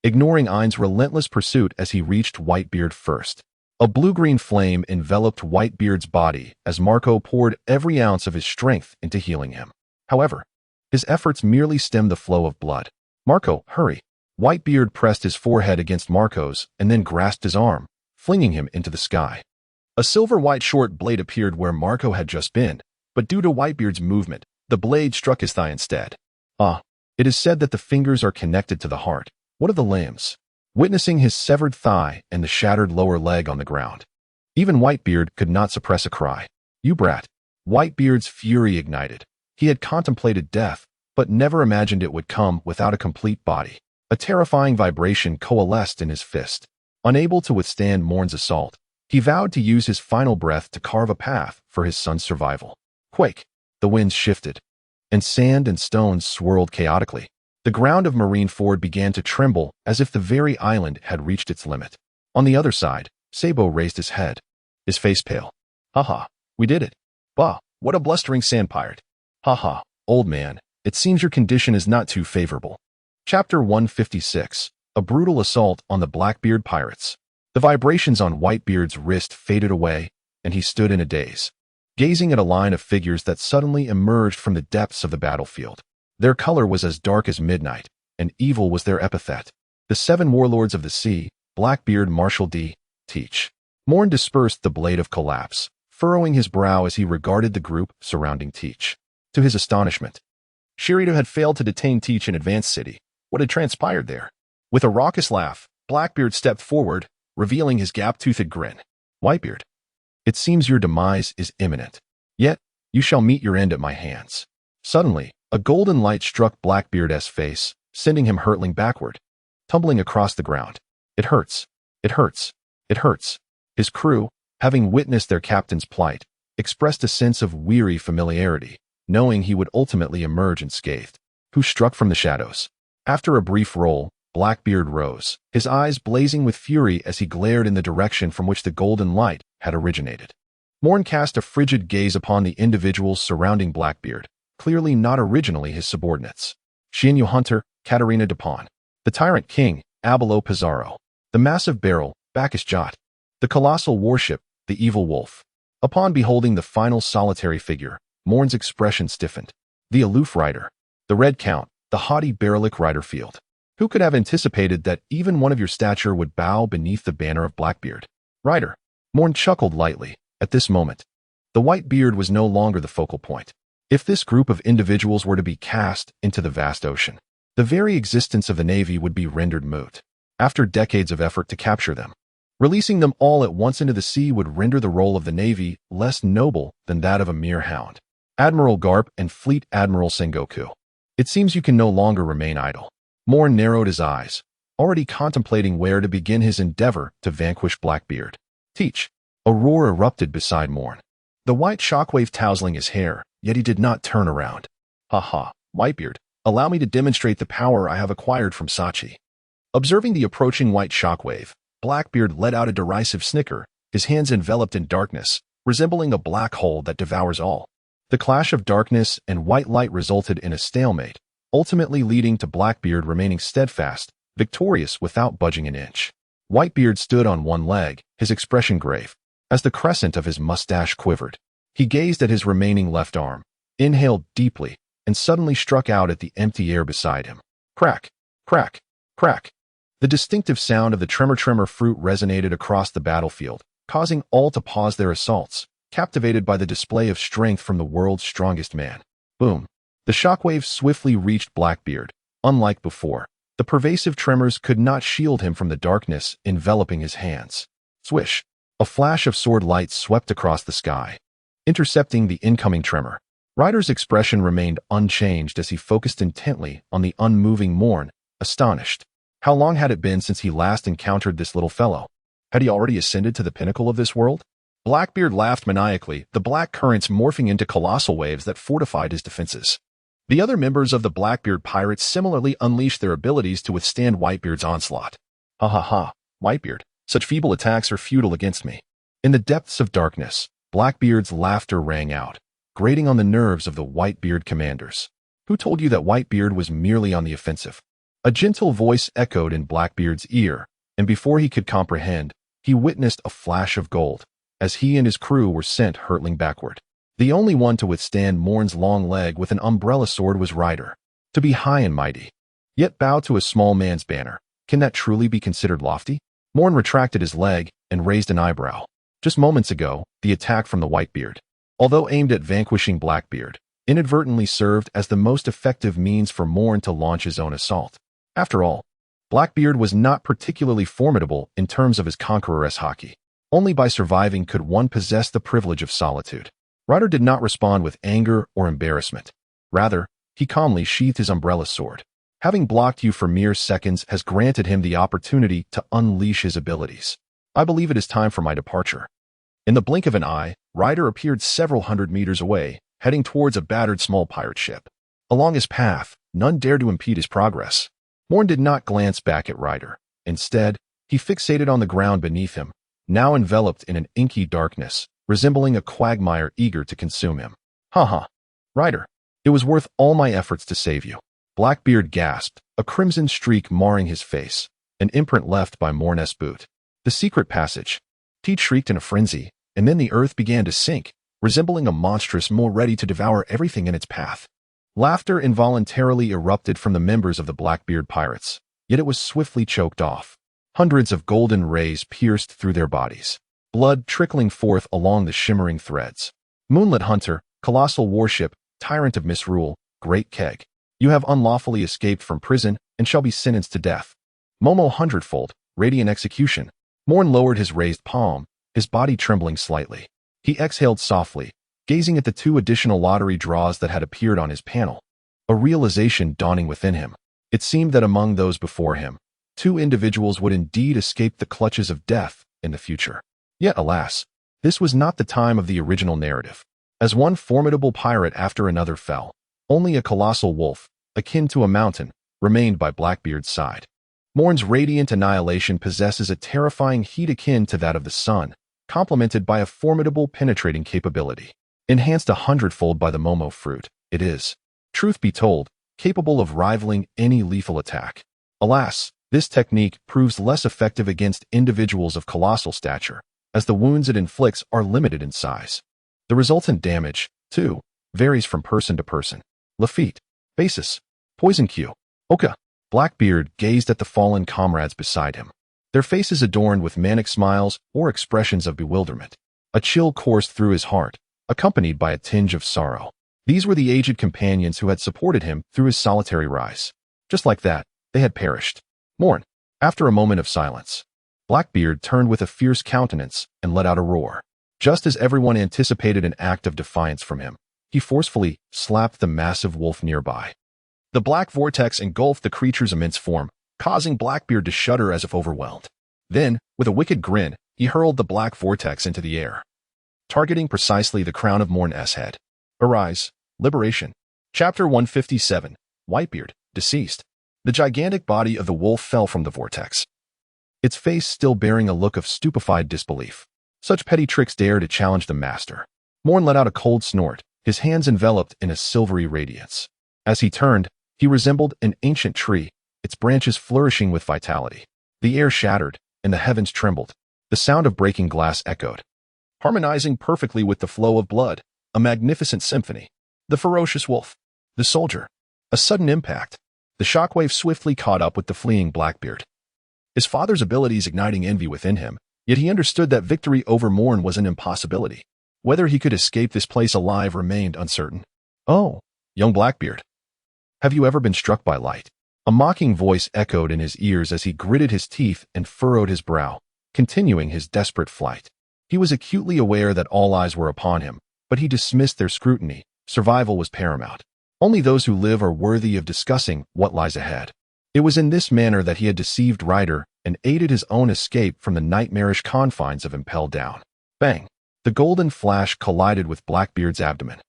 ignoring Ein's relentless pursuit as he reached Whitebeard first. A blue-green flame enveloped Whitebeard's body as Marco poured every ounce of his strength into healing him. However, his efforts merely stemmed the flow of blood. Marco, hurry. Whitebeard pressed his forehead against Marco's and then grasped his arm, flinging him into the sky. A silver-white short blade appeared where Marco had just been, but due to Whitebeard's movement, the blade struck his thigh instead. It is said that the fingers are connected to the heart. What of the limbs? Witnessing his severed thigh and the shattered lower leg on the ground, even Whitebeard could not suppress a cry. You brat. Whitebeard's fury ignited. He had contemplated death, but never imagined it would come without a complete body. A terrifying vibration coalesced in his fist. Unable to withstand Moen's assault, he vowed to use his final breath to carve a path for his son's survival. Quake. The winds shifted, and sand and stones swirled chaotically. The ground of Marineford began to tremble as if the very island had reached its limit. On the other side, Sabo raised his head, his face pale. Haha, we did it. Bah, what a blustering sand pirate. Haha, old man, it seems your condition is not too favorable. Chapter 156, A Brutal Assault on the Blackbeard Pirates. The vibrations on Whitebeard's wrist faded away, and he stood in a daze, gazing at a line of figures that suddenly emerged from the depths of the battlefield. Their color was as dark as midnight, and evil was their epithet. The 7 warlords of the sea, Blackbeard, Marshal D. Teach. Moen dispersed the blade of collapse, furrowing his brow as he regarded the group surrounding Teach. To his astonishment, Shirito had failed to detain Teach in Advance City. What had transpired there? With a raucous laugh, Blackbeard stepped forward, revealing his gap-toothed grin. Whitebeard, it seems your demise is imminent. Yet, you shall meet your end at my hands. Suddenly, a golden light struck Blackbeard's face, sending him hurtling backward, tumbling across the ground. It hurts. It hurts. It hurts. His crew, having witnessed their captain's plight, expressed a sense of weary familiarity, knowing he would ultimately emerge unscathed. Who struck from the shadows? After a brief roll, Blackbeard rose, his eyes blazing with fury as he glared in the direction from which the golden light had originated. Moen cast a frigid gaze upon the individuals surrounding Blackbeard, clearly not originally his subordinates. Jiuyue Hunter, Katarina Dupont. The Tyrant King, Abelo Pizarro. The Massive Barrel, Bacchus Jot. The Colossal Warship, the Evil Wolf. Upon beholding the final solitary figure, Moen's expression stiffened. The Aloof Rider. The Red Count, the haughty Barolik Riderfield. Who could have anticipated that even one of your stature would bow beneath the banner of Blackbeard? Rider. Moen chuckled lightly. At this moment, the Whitebeard was no longer the focal point. If this group of individuals were to be cast into the vast ocean, the very existence of the Navy would be rendered moot. After decades of effort to capture them, releasing them all at once into the sea would render the role of the Navy less noble than that of a mere hound. Admiral Garp and Fleet Admiral Sengoku. It seems you can no longer remain idle. Moen narrowed his eyes, already contemplating where to begin his endeavor to vanquish Blackbeard. Teach. A roar erupted beside Moen, the white shockwave tousling his hair, yet he did not turn around. Ha ha, Whitebeard, allow me to demonstrate the power I have acquired from Sachi. Observing the approaching white shockwave, Blackbeard let out a derisive snicker, his hands enveloped in darkness, resembling a black hole that devours all. The clash of darkness and white light resulted in a stalemate, ultimately leading to Blackbeard remaining steadfast, victorious without budging an inch. Whitebeard stood on one leg, his expression grave. As the crescent of his mustache quivered, he gazed at his remaining left arm, inhaled deeply, and suddenly struck out at the empty air beside him. Crack, crack, crack. The distinctive sound of the tremor fruit resonated across the battlefield, causing all to pause their assaults, captivated by the display of strength from the world's strongest man. Boom. The shockwave swiftly reached Blackbeard. Unlike before, the pervasive tremors could not shield him from the darkness enveloping his hands. Swish. A flash of sword light swept across the sky, intercepting the incoming tremor. Ryder's expression remained unchanged as he focused intently on the unmoving Moen, astonished. How long had it been since he last encountered this little fellow? Had he already ascended to the pinnacle of this world? Blackbeard laughed maniacally, the black currents morphing into colossal waves that fortified his defenses. The other members of the Blackbeard pirates similarly unleashed their abilities to withstand Whitebeard's onslaught. Ha ha ha, Whitebeard. Such feeble attacks are futile against me. In the depths of darkness, Blackbeard's laughter rang out, grating on the nerves of the Whitebeard commanders. Who told you that Whitebeard was merely on the offensive? A gentle voice echoed in Blackbeard's ear, and before he could comprehend, he witnessed a flash of gold, as he and his crew were sent hurtling backward. The only one to withstand Moen's long leg with an umbrella sword was Ryder. To be high and mighty, yet bow to a small man's banner, can that truly be considered lofty? Moen retracted his leg and raised an eyebrow. Just moments ago, the attack from the Whitebeard, although aimed at vanquishing Blackbeard, inadvertently served as the most effective means for Moen to launch his own assault. After all, Blackbeard was not particularly formidable in terms of his conqueroress hockey. Only by surviving could one possess the privilege of solitude. Ryder did not respond with anger or embarrassment. Rather, he calmly sheathed his umbrella sword. Having blocked you for mere seconds has granted him the opportunity to unleash his abilities. I believe it is time for my departure. In the blink of an eye, Ryder appeared several hundred meters away, heading towards a battered small pirate ship. Along his path, none dared to impede his progress. Moen did not glance back at Ryder. Instead, he fixated on the ground beneath him, now enveloped in an inky darkness, resembling a quagmire eager to consume him. Ha ha. Ryder, it was worth all my efforts to save you. Blackbeard gasped, a crimson streak marring his face, an imprint left by Moen's boot. The secret passage. Teach shrieked in a frenzy, and then the earth began to sink, resembling a monstrous mole ready to devour everything in its path. Laughter involuntarily erupted from the members of the Blackbeard pirates, yet it was swiftly choked off. Hundreds of golden rays pierced through their bodies, blood trickling forth along the shimmering threads. Moonlit Hunter, Colossal Warship, Tyrant of Misrule, Great Keg. You have unlawfully escaped from prison and shall be sentenced to death. Momo Hundredfold, Radiant Execution. Moen lowered his raised palm, his body trembling slightly. He exhaled softly, gazing at the 2 additional lottery draws that had appeared on his panel. A realization dawning within him. It seemed that among those before him, 2 individuals would indeed escape the clutches of death in the future. Yet, alas, this was not the time of the original narrative. As one formidable pirate after another fell, only a colossal wolf, akin to a mountain, remained by Blackbeard's side. Moen's radiant annihilation possesses a terrifying heat akin to that of the sun, complemented by a formidable penetrating capability. Enhanced 100-fold by the Momo fruit, it is, truth be told, capable of rivaling any lethal attack. Alas, this technique proves less effective against individuals of colossal stature, as the wounds it inflicts are limited in size. The resultant damage, too, varies from person to person. Lafitte, Basis, Poison Q, Oka. Blackbeard gazed at the fallen comrades beside him, their faces adorned with manic smiles or expressions of bewilderment. A chill coursed through his heart, accompanied by a tinge of sorrow. These were the aged companions who had supported him through his solitary rise. Just like that, they had perished. Mourn. After a moment of silence, Blackbeard turned with a fierce countenance and let out a roar. Just as everyone anticipated an act of defiance from him, he forcefully slapped the massive wolf nearby. The black vortex engulfed the creature's immense form, causing Blackbeard to shudder as if overwhelmed. Then, with a wicked grin, he hurled the black vortex into the air, targeting precisely the crown of Mourn's head. Arise, Liberation. Chapter 157, Whitebeard, Deceased. The gigantic body of the wolf fell from the vortex, its face still bearing a look of stupefied disbelief. Such petty tricks dare to challenge the master. Moen let out a cold snort, his hands enveloped in a silvery radiance. As he turned, he resembled an ancient tree, its branches flourishing with vitality. The air shattered, and the heavens trembled. The sound of breaking glass echoed, harmonizing perfectly with the flow of blood, a magnificent symphony. The ferocious wolf. The soldier. A sudden impact. The shockwave swiftly caught up with the fleeing Blackbeard, his father's abilities igniting envy within him, yet he understood that victory over Moen was an impossibility. Whether he could escape this place alive remained uncertain. Oh, young Blackbeard, have you ever been struck by light? A mocking voice echoed in his ears as he gritted his teeth and furrowed his brow, continuing his desperate flight. He was acutely aware that all eyes were upon him, but he dismissed their scrutiny. Survival was paramount. Only those who live are worthy of discussing what lies ahead. It was in this manner that he had deceived Ryder and aided his own escape from the nightmarish confines of Impel Down. Bang! The golden flash collided with Blackbeard's abdomen,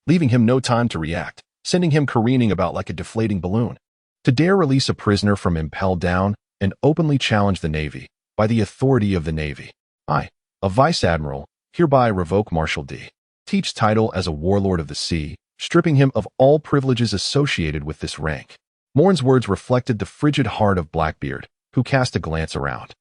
leaving him no time to react, sending him careening about like a deflating balloon. To dare release a prisoner from Impel Down and openly challenge the Navy, by the authority of the Navy, I, a Vice Admiral, hereby revoke Marshal D. Teach's title as a warlord of the sea, stripping him of all privileges associated with this rank. Mourn's words reflected the frigid heart of Blackbeard, who cast a glance around.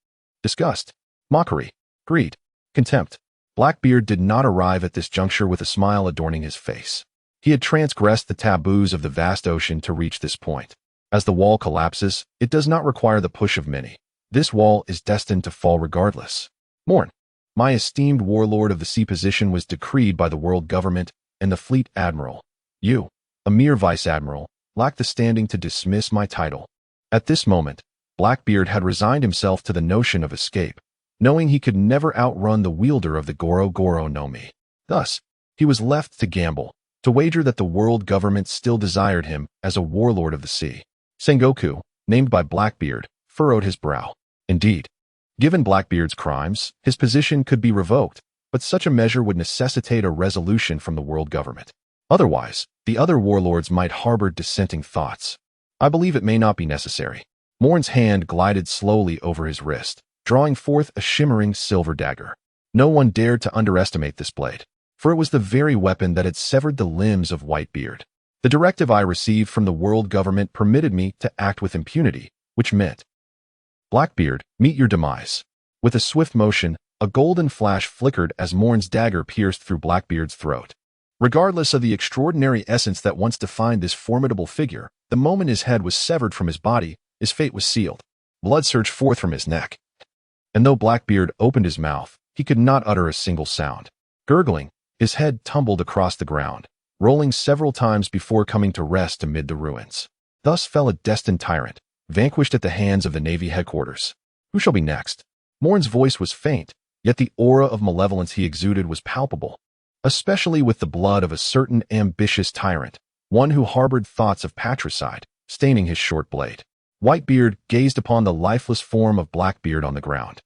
Disgust, mockery, greed, contempt. Blackbeard did not arrive at this juncture with a smile adorning his face. He had transgressed the taboos of the vast ocean to reach this point. As the wall collapses, it does not require the push of many. This wall is destined to fall regardless. Moen, my esteemed warlord of the sea position was decreed by the world government and the fleet admiral. You, a mere vice admiral, lack the standing to dismiss my title. At this moment, Blackbeard had resigned himself to the notion of escape, knowing he could never outrun the wielder of the Goro Goro no Mi. Thus, he was left to gamble, to wager that the world government still desired him as a warlord of the sea. Sengoku, named by Blackbeard, furrowed his brow. Indeed, given Blackbeard's crimes, his position could be revoked, but such a measure would necessitate a resolution from the world government. Otherwise, the other warlords might harbor dissenting thoughts. I believe it may not be necessary. Mourn's hand glided slowly over his wrist, drawing forth a shimmering silver dagger. No one dared to underestimate this blade, for it was the very weapon that had severed the limbs of Whitebeard. The directive I received from the world government permitted me to act with impunity, which meant, Blackbeard, meet your demise. With a swift motion, a golden flash flickered as Mourn's dagger pierced through Blackbeard's throat. Regardless of the extraordinary essence that once defined this formidable figure, the moment his head was severed from his body, his fate was sealed. Blood surged forth from his neck. And though Blackbeard opened his mouth, he could not utter a single sound. Gurgling, his head tumbled across the ground, rolling several times before coming to rest amid the ruins. Thus fell a destined tyrant, vanquished at the hands of the Navy headquarters. Who shall be next? Mourn's voice was faint, yet the aura of malevolence he exuded was palpable, especially with the blood of a certain ambitious tyrant, one who harbored thoughts of patricide, staining his short blade. Whitebeard gazed upon the lifeless form of Blackbeard on the ground,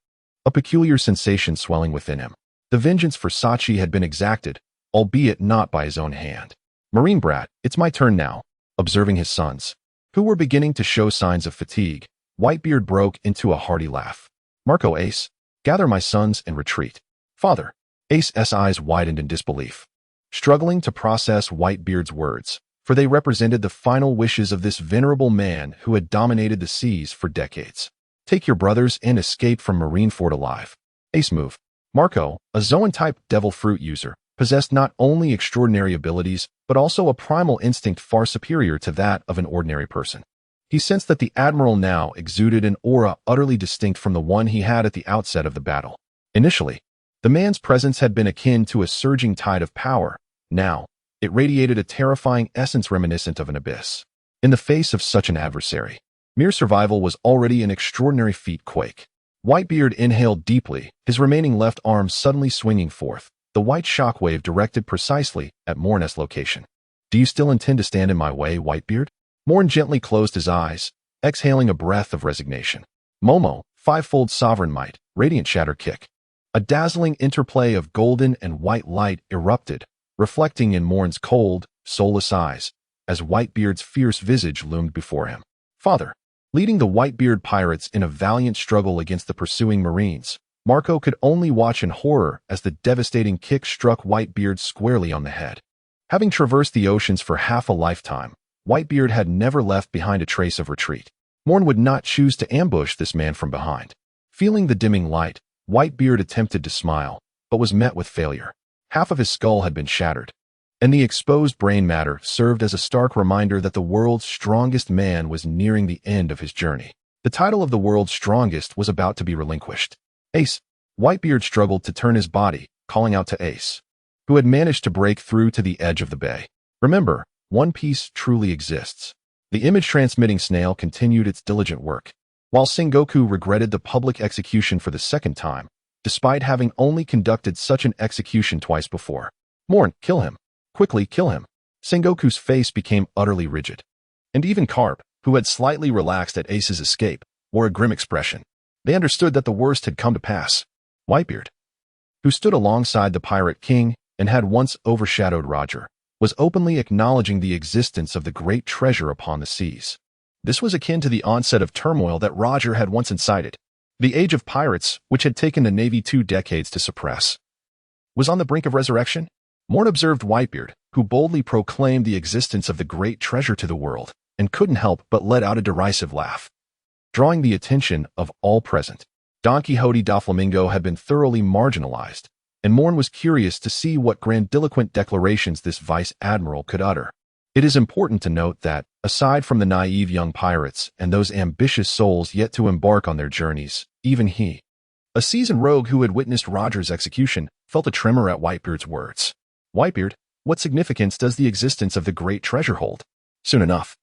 a peculiar sensation swelling within him. The vengeance for Sachi had been exacted, albeit not by his own hand. Marine brat, it's my turn now. Observing his sons, who were beginning to show signs of fatigue, Whitebeard broke into a hearty laugh. Marco Ace, gather my sons and retreat. Father. Ace's eyes widened in disbelief. Struggling to process Whitebeard's words, for they represented the final wishes of this venerable man who had dominated the seas for decades. Take your brothers and escape from Marineford alive. Ace move. Marco, a Zoan-type devil fruit user, possessed not only extraordinary abilities, but also a primal instinct far superior to that of an ordinary person. He sensed that the Admiral now exuded an aura utterly distinct from the one he had at the outset of the battle. Initially, the man's presence had been akin to a surging tide of power. Now, it radiated a terrifying essence reminiscent of an abyss. In the face of such an adversary, mere survival was already an extraordinary feat. Quake. Whitebeard inhaled deeply, his remaining left arm suddenly swinging forth, the white shockwave directed precisely at Moen's location. Do you still intend to stand in my way, Whitebeard? Moen gently closed his eyes, exhaling a breath of resignation. Momo, fivefold sovereign might, radiant shatter kick. A dazzling interplay of golden and white light erupted, reflecting in Moen's cold, soulless eyes, as Whitebeard's fierce visage loomed before him. Father. Leading the Whitebeard pirates in a valiant struggle against the pursuing Marines, Marco could only watch in horror as the devastating kick struck Whitebeard squarely on the head. Having traversed the oceans for half a lifetime, Whitebeard had never left behind a trace of retreat. Moen would not choose to ambush this man from behind. Feeling the dimming light, Whitebeard attempted to smile, but was met with failure. Half of his skull had been shattered, and the exposed brain matter served as a stark reminder that the world's strongest man was nearing the end of his journey. The title of the world's strongest was about to be relinquished. Ace. Whitebeard struggled to turn his body, calling out to Ace, who had managed to break through to the edge of the bay. Remember, One Piece truly exists. The image-transmitting snail continued its diligent work, while Sengoku regretted the public execution for the second time, despite having only conducted such an execution twice before. Moen, kill him. Quickly kill him. Sengoku's face became utterly rigid. And even Carp, who had slightly relaxed at Ace's escape, wore a grim expression. They understood that the worst had come to pass. Whitebeard, who stood alongside the Pirate King and had once overshadowed Roger, was openly acknowledging the existence of the great treasure upon the seas. This was akin to the onset of turmoil that Roger had once incited. The age of pirates, which had taken the Navy 2 decades to suppress, was on the brink of resurrection. Moen observed Whitebeard, who boldly proclaimed the existence of the great treasure to the world, and couldn't help but let out a derisive laugh, drawing the attention of all present. Don Quixote Doflamingo had been thoroughly marginalized, and Moen was curious to see what grandiloquent declarations this vice-admiral could utter. It is important to note that, aside from the naive young pirates and those ambitious souls yet to embark on their journeys, even he, a seasoned rogue who had witnessed Roger's execution, felt a tremor at Whitebeard's words. Whitebeard, what significance does the existence of the great treasure hold? Soon enough,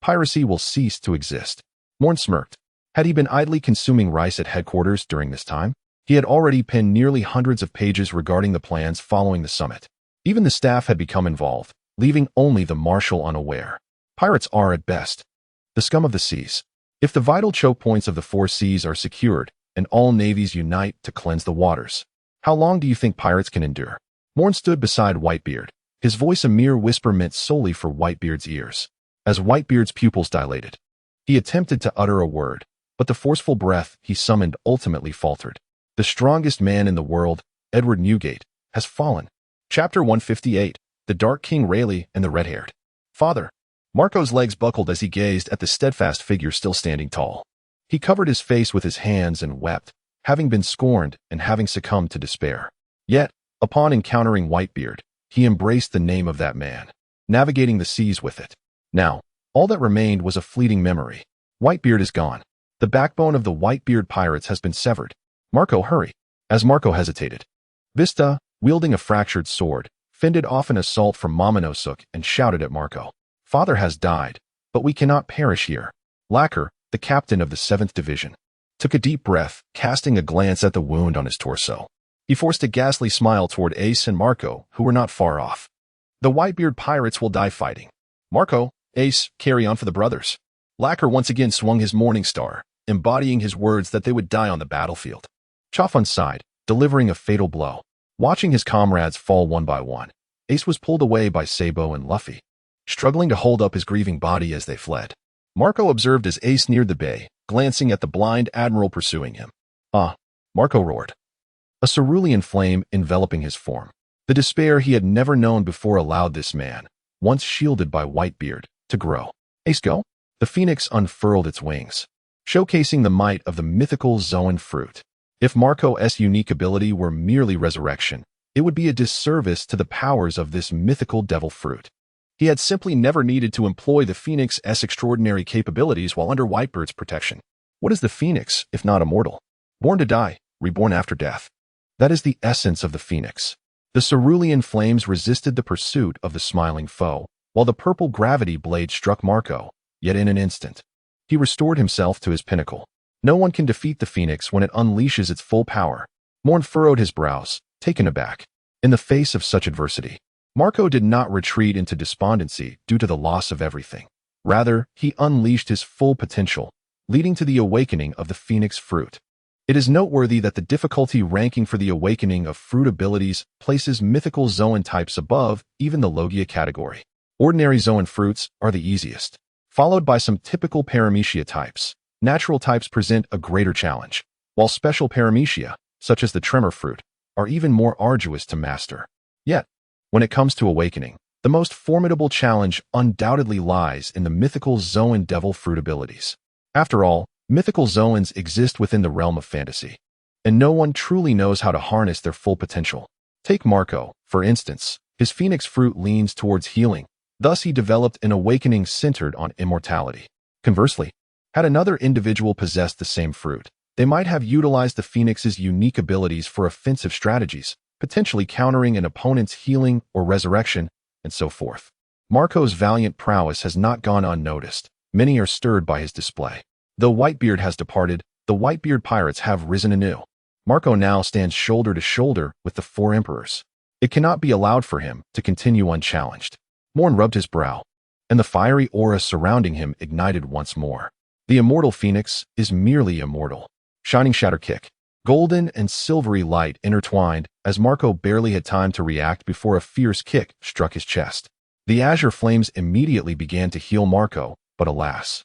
piracy will cease to exist. Moen smirked. Had he been idly consuming rice at headquarters during this time? He had already penned nearly hundreds of pages regarding the plans following the summit. Even the staff had become involved, leaving only the marshal unaware. Pirates are, at best, the scum of the seas. If the vital choke points of the 4 seas are secured, and all navies unite to cleanse the waters, how long do you think pirates can endure? Moen stood beside Whitebeard, his voice a mere whisper meant solely for Whitebeard's ears. As Whitebeard's pupils dilated, he attempted to utter a word, but the forceful breath he summoned ultimately faltered. The strongest man in the world, Edward Newgate, has fallen. Chapter 158, The Dark King Rayleigh and the Red-Haired. Father. Marco's legs buckled as he gazed at the steadfast figure still standing tall. He covered his face with his hands and wept, having been scorned and having succumbed to despair. Yet, upon encountering Whitebeard, he embraced the name of that man, navigating the seas with it. Now, all that remained was a fleeting memory. Whitebeard is gone. The backbone of the Whitebeard pirates has been severed. Marco, hurry. As Marco hesitated, Vista, wielding a fractured sword, fended off an assault from Momonosuke and shouted at Marco. Father has died, but we cannot perish here. Lacquer, the captain of the 7th Division, took a deep breath, casting a glance at the wound on his torso. He forced a ghastly smile toward Ace and Marco, who were not far off. The Whitebeard pirates will die fighting. Marco, Ace, carry on for the brothers. Lacquer once again swung his morning star, embodying his words that they would die on the battlefield. Chafun sighed, delivering a fatal blow. Watching his comrades fall one by one, Ace was pulled away by Sabo and Luffy, struggling to hold up his grieving body as they fled. Marco observed as Ace neared the bay, glancing at the blind admiral pursuing him. Ah, Marco roared, a cerulean flame enveloping his form. The despair he had never known before allowed this man, once shielded by Whitebeard, to grow. Ace go? The phoenix unfurled its wings, showcasing the might of the mythical Zoan fruit. If Marco's unique ability were merely resurrection, it would be a disservice to the powers of this mythical devil fruit. He had simply never needed to employ the phoenix's extraordinary capabilities while under Whitebeard's protection. What is the phoenix, if not immortal? Born to die, reborn after death. That is the essence of the phoenix. The cerulean flames resisted the pursuit of the smiling foe, while the purple gravity blade struck Marco, yet in an instant. He restored himself to his pinnacle. No one can defeat the phoenix when it unleashes its full power. Moen furrowed his brows, taken aback. In the face of such adversity, Marco did not retreat into despondency due to the loss of everything. Rather, he unleashed his full potential, leading to the awakening of the phoenix fruit. It is noteworthy that the difficulty ranking for the awakening of fruit abilities places mythical Zoan types above even the Logia category. Ordinary Zoan fruits are the easiest, followed by some typical paramecia types. Natural types present a greater challenge, while special paramecia, such as the tremor fruit, are even more arduous to master. Yet, when it comes to awakening, the most formidable challenge undoubtedly lies in the mythical Zoan devil fruit abilities. After all, mythical Zoans exist within the realm of fantasy, and no one truly knows how to harness their full potential. Take Marco, for instance. His phoenix fruit leans towards healing, thus he developed an awakening centered on immortality. Conversely, had another individual possessed the same fruit, they might have utilized the phoenix's unique abilities for offensive strategies, potentially countering an opponent's healing or resurrection, and so forth. Marco's valiant prowess has not gone unnoticed. Many are stirred by his display. Though Whitebeard has departed, the Whitebeard pirates have risen anew. Marco now stands shoulder to shoulder with the four emperors. It cannot be allowed for him to continue unchallenged. Moen rubbed his brow, and the fiery aura surrounding him ignited once more. The immortal phoenix is merely immortal. Shining shatter kick. Golden and silvery light intertwined as Marco barely had time to react before a fierce kick struck his chest. The azure flames immediately began to heal Marco, but alas.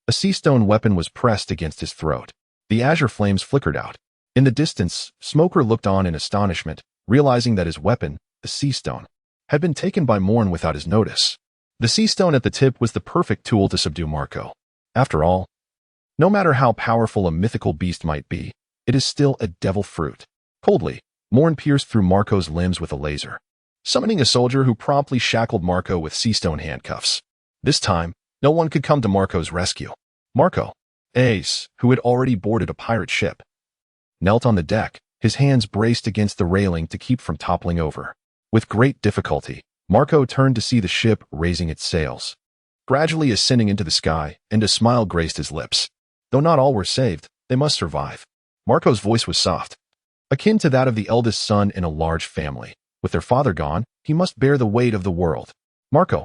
A sea stone weapon was pressed against his throat. The azure flames flickered out. In the distance, Smoker looked on in astonishment, realizing that his weapon, the sea stone, had been taken by Moen without his notice. The sea stone at the tip was the perfect tool to subdue Marco. After all, no matter how powerful a mythical beast might be, it is still a devil fruit. Coldly, Moen pierced through Marco's limbs with a laser, summoning a soldier who promptly shackled Marco with sea stone handcuffs. This time, no one could come to Marco's rescue. Marco, Ace, who had already boarded a pirate ship, knelt on the deck, his hands braced against the railing to keep from toppling over. With great difficulty, Marco turned to see the ship raising its sails, gradually ascending into the sky, and a smile graced his lips. Though not all were saved, they must survive. Marco's voice was soft, akin to that of the eldest son in a large family. With their father gone, he must bear the weight of the world. Marco,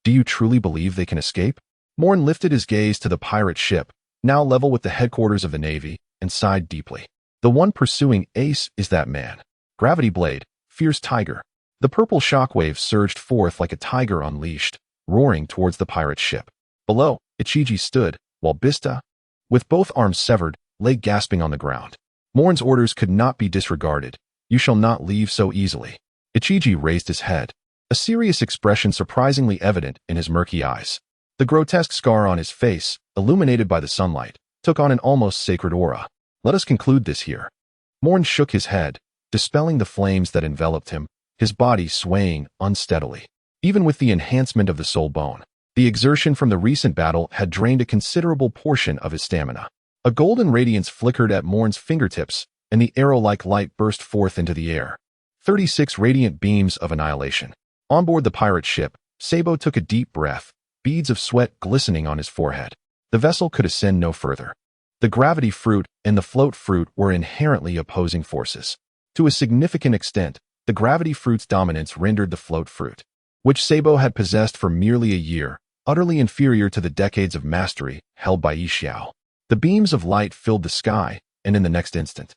do you truly believe they can escape? Moen lifted his gaze to the pirate ship, now level with the headquarters of the Navy, and sighed deeply. The one pursuing Ace is that man. Gravity blade, fierce tiger. The purple shockwave surged forth like a tiger unleashed, roaring towards the pirate ship. Below, Ichiji stood, while Bista, with both arms severed, lay gasping on the ground. Moen's orders could not be disregarded. You shall not leave so easily. Ichiji raised his head, a serious expression surprisingly evident in his murky eyes. The grotesque scar on his face, illuminated by the sunlight, took on an almost sacred aura. Let us conclude this here. Moen shook his head, dispelling the flames that enveloped him, his body swaying unsteadily. Even with the enhancement of the soul bone, the exertion from the recent battle had drained a considerable portion of his stamina. A golden radiance flickered at Moen's fingertips, and the arrow-like light burst forth into the air. 36 radiant beams of annihilation. On board the pirate ship, Sabo took a deep breath, beads of sweat glistening on his forehead. The vessel could ascend no further. The gravity fruit and the float fruit were inherently opposing forces. To a significant extent, the gravity fruit's dominance rendered the float fruit, which Sabo had possessed for merely a year, utterly inferior to the decades of mastery held by Yixiao. The beams of light filled the sky, and in the next instant,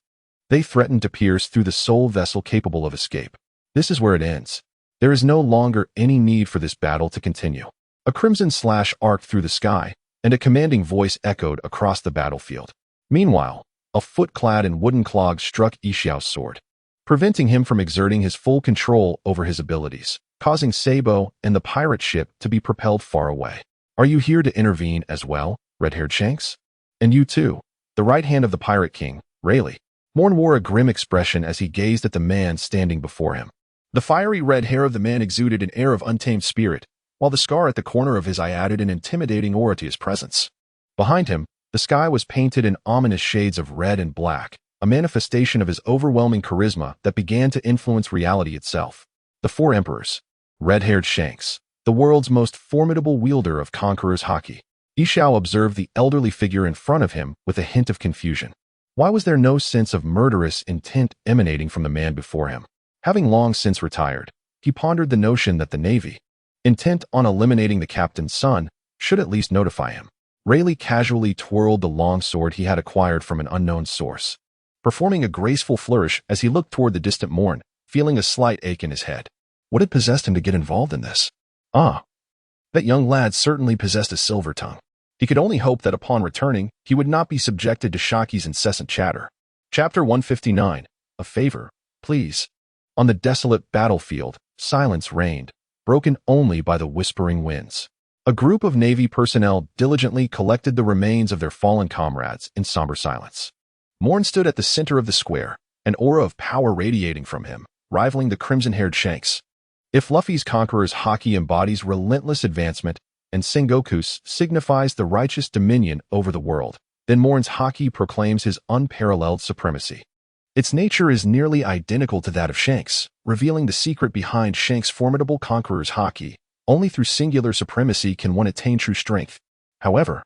they threatened to pierce through the sole vessel capable of escape. This is where it ends. There is no longer any need for this battle to continue. A crimson slash arced through the sky, and a commanding voice echoed across the battlefield. Meanwhile, a foot clad in wooden clogs struck Yixiao's sword, preventing him from exerting his full control over his abilities. causing Sabo and the pirate ship to be propelled far away. Are you here to intervene as well, red-haired Shanks? And you too, the right hand of the pirate king, Rayleigh. Moen wore a grim expression as he gazed at the man standing before him. The fiery red hair of the man exuded an air of untamed spirit, while the scar at the corner of his eye added an intimidating aura to his presence. Behind him, the sky was painted in ominous shades of red and black, a manifestation of his overwhelming charisma that began to influence reality itself. The four emperors. Red-haired Shanks, the world's most formidable wielder of Conqueror's Haki. Yixiao observed the elderly figure in front of him with a hint of confusion. Why was there no sense of murderous intent emanating from the man before him? Having long since retired, he pondered the notion that the Navy, intent on eliminating the captain's son, should at least notify him. Rayleigh casually twirled the long sword he had acquired from an unknown source, performing a graceful flourish as he looked toward the distant Moen, feeling a slight ache in his head. What had possessed him to get involved in this? That young lad certainly possessed a silver tongue. He could only hope that upon returning, he would not be subjected to Shaki's incessant chatter. Chapter 159. A favor, please. On the desolate battlefield, silence reigned, broken only by the whispering winds. A group of Navy personnel diligently collected the remains of their fallen comrades in somber silence. Moen stood at the center of the square, an aura of power radiating from him, rivaling the crimson-haired Shanks. If Luffy's Conqueror's Haki embodies relentless advancement, and Sengoku's signifies the righteous dominion over the world, then Moen's Haki proclaims his unparalleled supremacy. Its nature is nearly identical to that of Shanks, revealing the secret behind Shanks' formidable Conqueror's Haki. Only through singular supremacy can one attain true strength. However,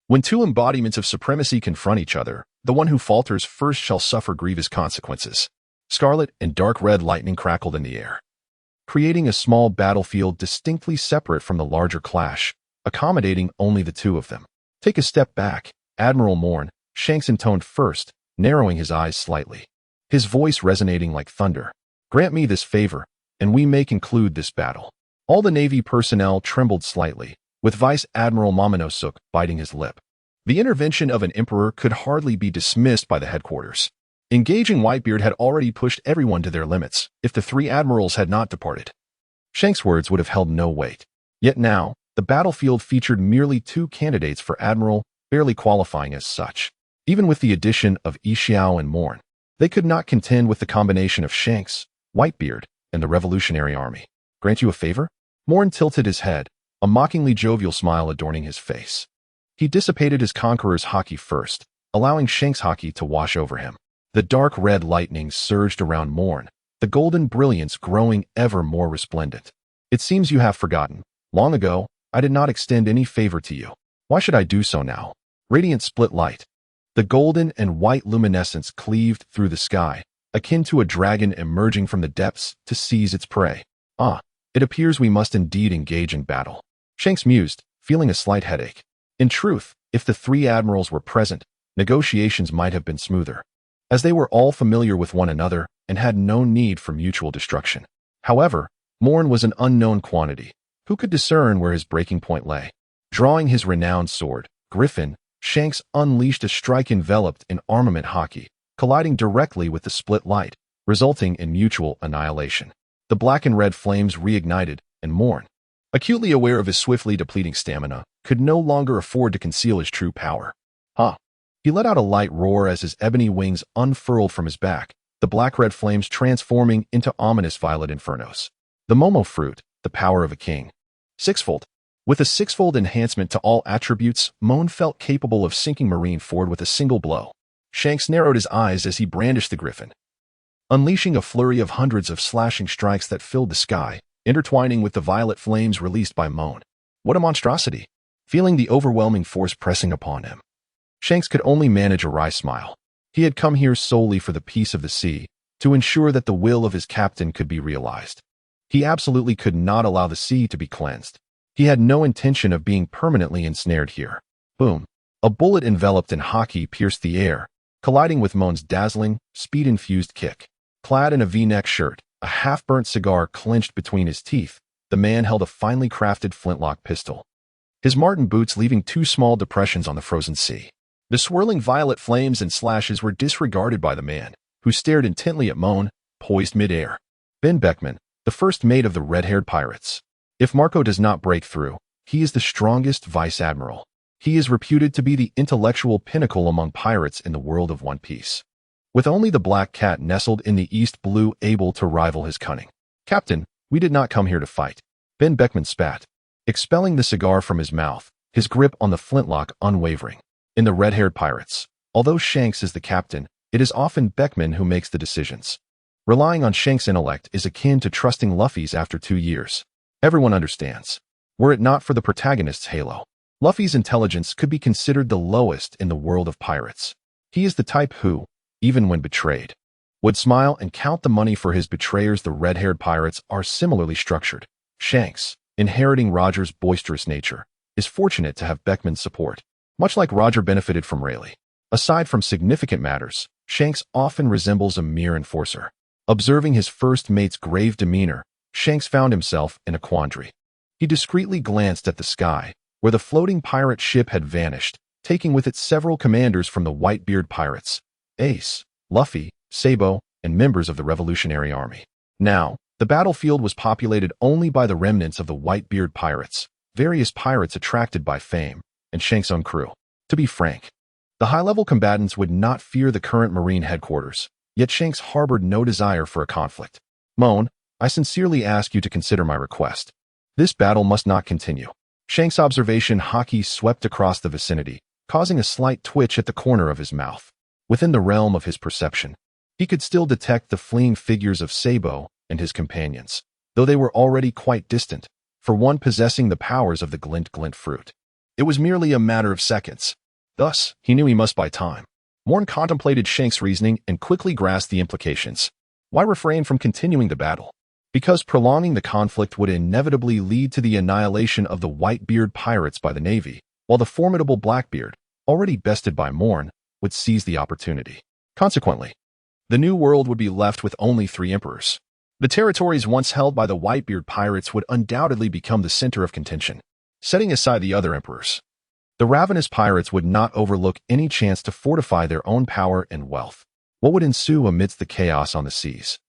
when two embodiments of supremacy confront each other, the one who falters first shall suffer grievous consequences. Scarlet and dark red lightning crackled in the air, creating a small battlefield distinctly separate from the larger clash, accommodating only the two of them. Take a step back, Admiral Moen, Shanks intoned first, narrowing his eyes slightly, his voice resonating like thunder. Grant me this favor, and we may conclude this battle. All the Navy personnel trembled slightly, with Vice Admiral Momonosuke biting his lip. The intervention of an emperor could hardly be dismissed by the headquarters. Engaging Whitebeard had already pushed everyone to their limits, if the three admirals had not departed. Shanks' words would have held no weight. Yet now, the battlefield featured merely two candidates for admiral, barely qualifying as such. Even with the addition of Yixiao and Moen, they could not contend with the combination of Shanks, Whitebeard, and the Revolutionary Army. Grant you a favor? Moen tilted his head, a mockingly jovial smile adorning his face. He dissipated his Conqueror's Haki first, allowing Shanks' Haki to wash over him. The dark red lightning surged around Moen, the golden brilliance growing ever more resplendent. It seems you have forgotten. Long ago, I did not extend any favor to you. Why should I do so now? Radiant split light. The golden and white luminescence cleaved through the sky, akin to a dragon emerging from the depths to seize its prey. It appears we must indeed engage in battle. Shanks mused, feeling a slight headache. In truth, if the three admirals were present, negotiations might have been smoother, as they were all familiar with one another and had no need for mutual destruction. However, Moen was an unknown quantity. Who could discern where his breaking point lay? Drawing his renowned sword, Griffin, Shanks unleashed a strike enveloped in armament Haki, colliding directly with the split light, resulting in mutual annihilation. The black and red flames reignited, and Moen, acutely aware of his swiftly depleting stamina, could no longer afford to conceal his true power. He let out a light roar as his ebony wings unfurled from his back, the black-red flames transforming into ominous violet infernos. The Momo fruit, the power of a king. Sixfold. With a sixfold enhancement to all attributes, Moen felt capable of sinking Marineford with a single blow. Shanks narrowed his eyes as he brandished the griffin, unleashing a flurry of hundreds of slashing strikes that filled the sky, intertwining with the violet flames released by Moen. What a monstrosity! Feeling the overwhelming force pressing upon him, Shanks could only manage a wry smile. He had come here solely for the peace of the sea, to ensure that the will of his captain could be realized. He absolutely could not allow the sea to be cleansed. He had no intention of being permanently ensnared here. Boom. A bullet enveloped in Haki pierced the air, colliding with Moen's dazzling, speed-infused kick. Clad in a V-neck shirt, a half-burnt cigar clenched between his teeth, the man held a finely crafted flintlock pistol, his marten boots leaving two small depressions on the frozen sea. The swirling violet flames and slashes were disregarded by the man, who stared intently at Moen, poised mid-air. Ben Beckman, the first mate of the red-haired pirates. If Marco does not break through, he is the strongest vice-admiral. He is reputed to be the intellectual pinnacle among pirates in the world of One Piece. With only the black cat nestled in the East Blue able to rival his cunning. "Captain, we did not come here to fight." Ben Beckman spat, expelling the cigar from his mouth, his grip on the flintlock unwavering. In the red-haired pirates, although Shanks is the captain, it is often Beckman who makes the decisions. Relying on Shanks' intellect is akin to trusting Luffy's after 2 years. Everyone understands. Were it not for the protagonist's halo, Luffy's intelligence could be considered the lowest in the world of pirates. He is the type who, even when betrayed, would smile and count the money for his betrayers. The red-haired pirates are similarly structured. Shanks, inheriting Roger's boisterous nature, is fortunate to have Beckman's support, much like Roger benefited from Rayleigh. Aside from significant matters, Shanks often resembles a mere enforcer. Observing his first mate's grave demeanor, Shanks found himself in a quandary. He discreetly glanced at the sky, where the floating pirate ship had vanished, taking with it several commanders from the Whitebeard pirates, Ace, Luffy, Sabo, and members of the Revolutionary Army. Now, the battlefield was populated only by the remnants of the Whitebeard pirates, various pirates attracted by fame, and Shanks' own crew. To be frank, the high-level combatants would not fear the current Marine headquarters, yet Shanks harbored no desire for a conflict. "Moen, I sincerely ask you to consider my request. This battle must not continue." Shanks' observation haki swept across the vicinity, causing a slight twitch at the corner of his mouth. Within the realm of his perception, he could still detect the fleeing figures of Sabo and his companions, though they were already quite distant, for one possessing the powers of the glint-glint fruit. It was merely a matter of seconds. Thus, he knew he must buy time. Moen contemplated Shanks' reasoning and quickly grasped the implications. Why refrain from continuing the battle? Because prolonging the conflict would inevitably lead to the annihilation of the Whitebeard pirates by the Navy, while the formidable Blackbeard, already bested by Moen, would seize the opportunity. Consequently, the New World would be left with only 3 emperors. The territories once held by the Whitebeard pirates would undoubtedly become the center of contention, setting aside the other emperors. The ravenous pirates would not overlook any chance to fortify their own power and wealth. What would ensue amidst the chaos on the seas?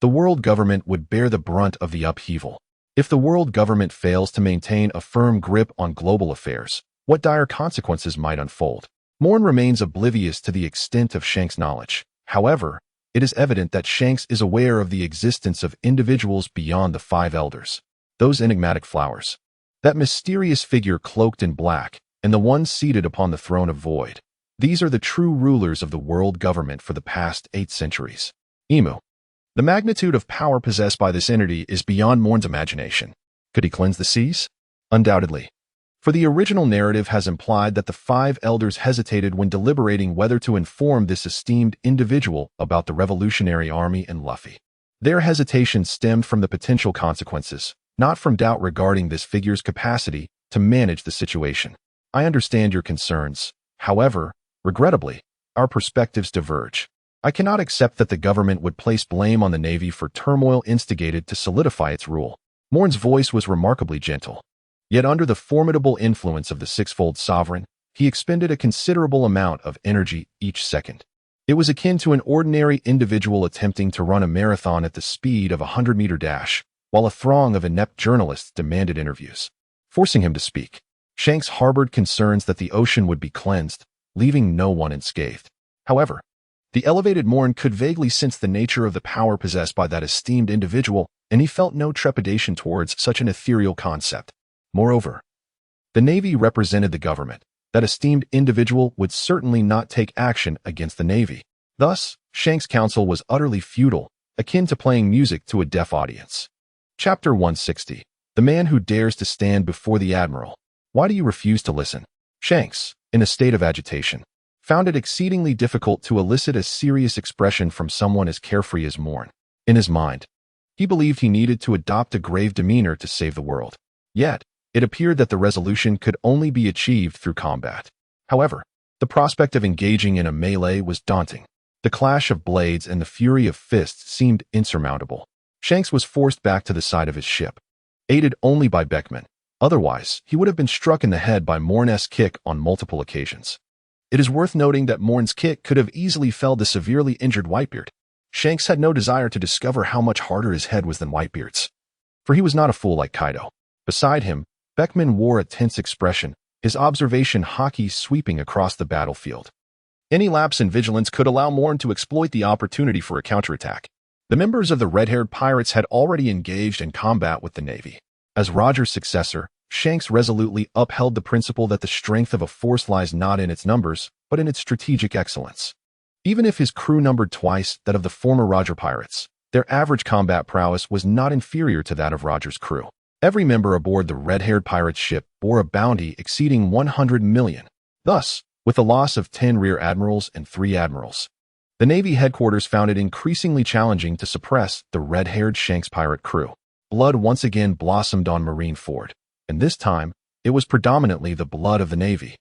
The world government would bear the brunt of the upheaval. If the world government fails to maintain a firm grip on global affairs, what dire consequences might unfold? Moen remains oblivious to the extent of Shanks' knowledge. However, it is evident that Shanks is aware of the existence of individuals beyond the 5 elders. Those enigmatic flowers. That mysterious figure cloaked in black, and the one seated upon the throne of void. These are the true rulers of the world government for the past 8 centuries. Emu. The magnitude of power possessed by this entity is beyond Moen's imagination. Could he cleanse the seas? Undoubtedly. For the original narrative has implied that the 5 elders hesitated when deliberating whether to inform this esteemed individual about the Revolutionary Army and Luffy. Their hesitation stemmed from the potential consequences, not from doubt regarding this figure's capacity to manage the situation. I understand your concerns. However, regrettably, our perspectives diverge. I cannot accept that the government would place blame on the Navy for turmoil instigated to solidify its rule. Moen's voice was remarkably gentle. Yet under the formidable influence of the sixfold sovereign, he expended a considerable amount of energy each second. It was akin to an ordinary individual attempting to run a marathon at the speed of a 100-meter dash, while a throng of inept journalists demanded interviews, forcing him to speak. Shanks harbored concerns that the ocean would be cleansed, leaving no one unscathed. However, the elevated Moen could vaguely sense the nature of the power possessed by that esteemed individual, and he felt no trepidation towards such an ethereal concept. Moreover, the Navy represented the government. That esteemed individual would certainly not take action against the Navy. Thus, Shanks' counsel was utterly futile, akin to playing music to a deaf audience. Chapter 160. The Man Who Dares to Stand Before the Admiral. Why do you refuse to listen? Shanks, in a state of agitation, found it exceedingly difficult to elicit a serious expression from someone as carefree as Moen. In his mind, he believed he needed to adopt a grave demeanor to save the world. Yet, it appeared that the resolution could only be achieved through combat. However, the prospect of engaging in a melee was daunting. The clash of blades and the fury of fists seemed insurmountable. Shanks was forced back to the side of his ship, aided only by Beckman. Otherwise, he would have been struck in the head by Moen's kick on multiple occasions. It is worth noting that Moen's kick could have easily felled the severely injured Whitebeard. Shanks had no desire to discover how much harder his head was than Whitebeard's. For he was not a fool like Kaido. Beside him, Beckman wore a tense expression, his observation haki sweeping across the battlefield. Any lapse in vigilance could allow Moen to exploit the opportunity for a counterattack. The members of the red-haired pirates had already engaged in combat with the Navy. As Roger's successor, Shanks resolutely upheld the principle that the strength of a force lies not in its numbers, but in its strategic excellence. Even if his crew numbered twice that of the former Roger pirates, their average combat prowess was not inferior to that of Roger's crew. Every member aboard the red-haired pirate's ship bore a bounty exceeding 100 million. Thus, with the loss of 10 rear admirals and 3 admirals, the Navy headquarters found it increasingly challenging to suppress the red-haired Shanks pirate crew. Blood once again blossomed on Marineford, and this time, it was predominantly the blood of the Navy.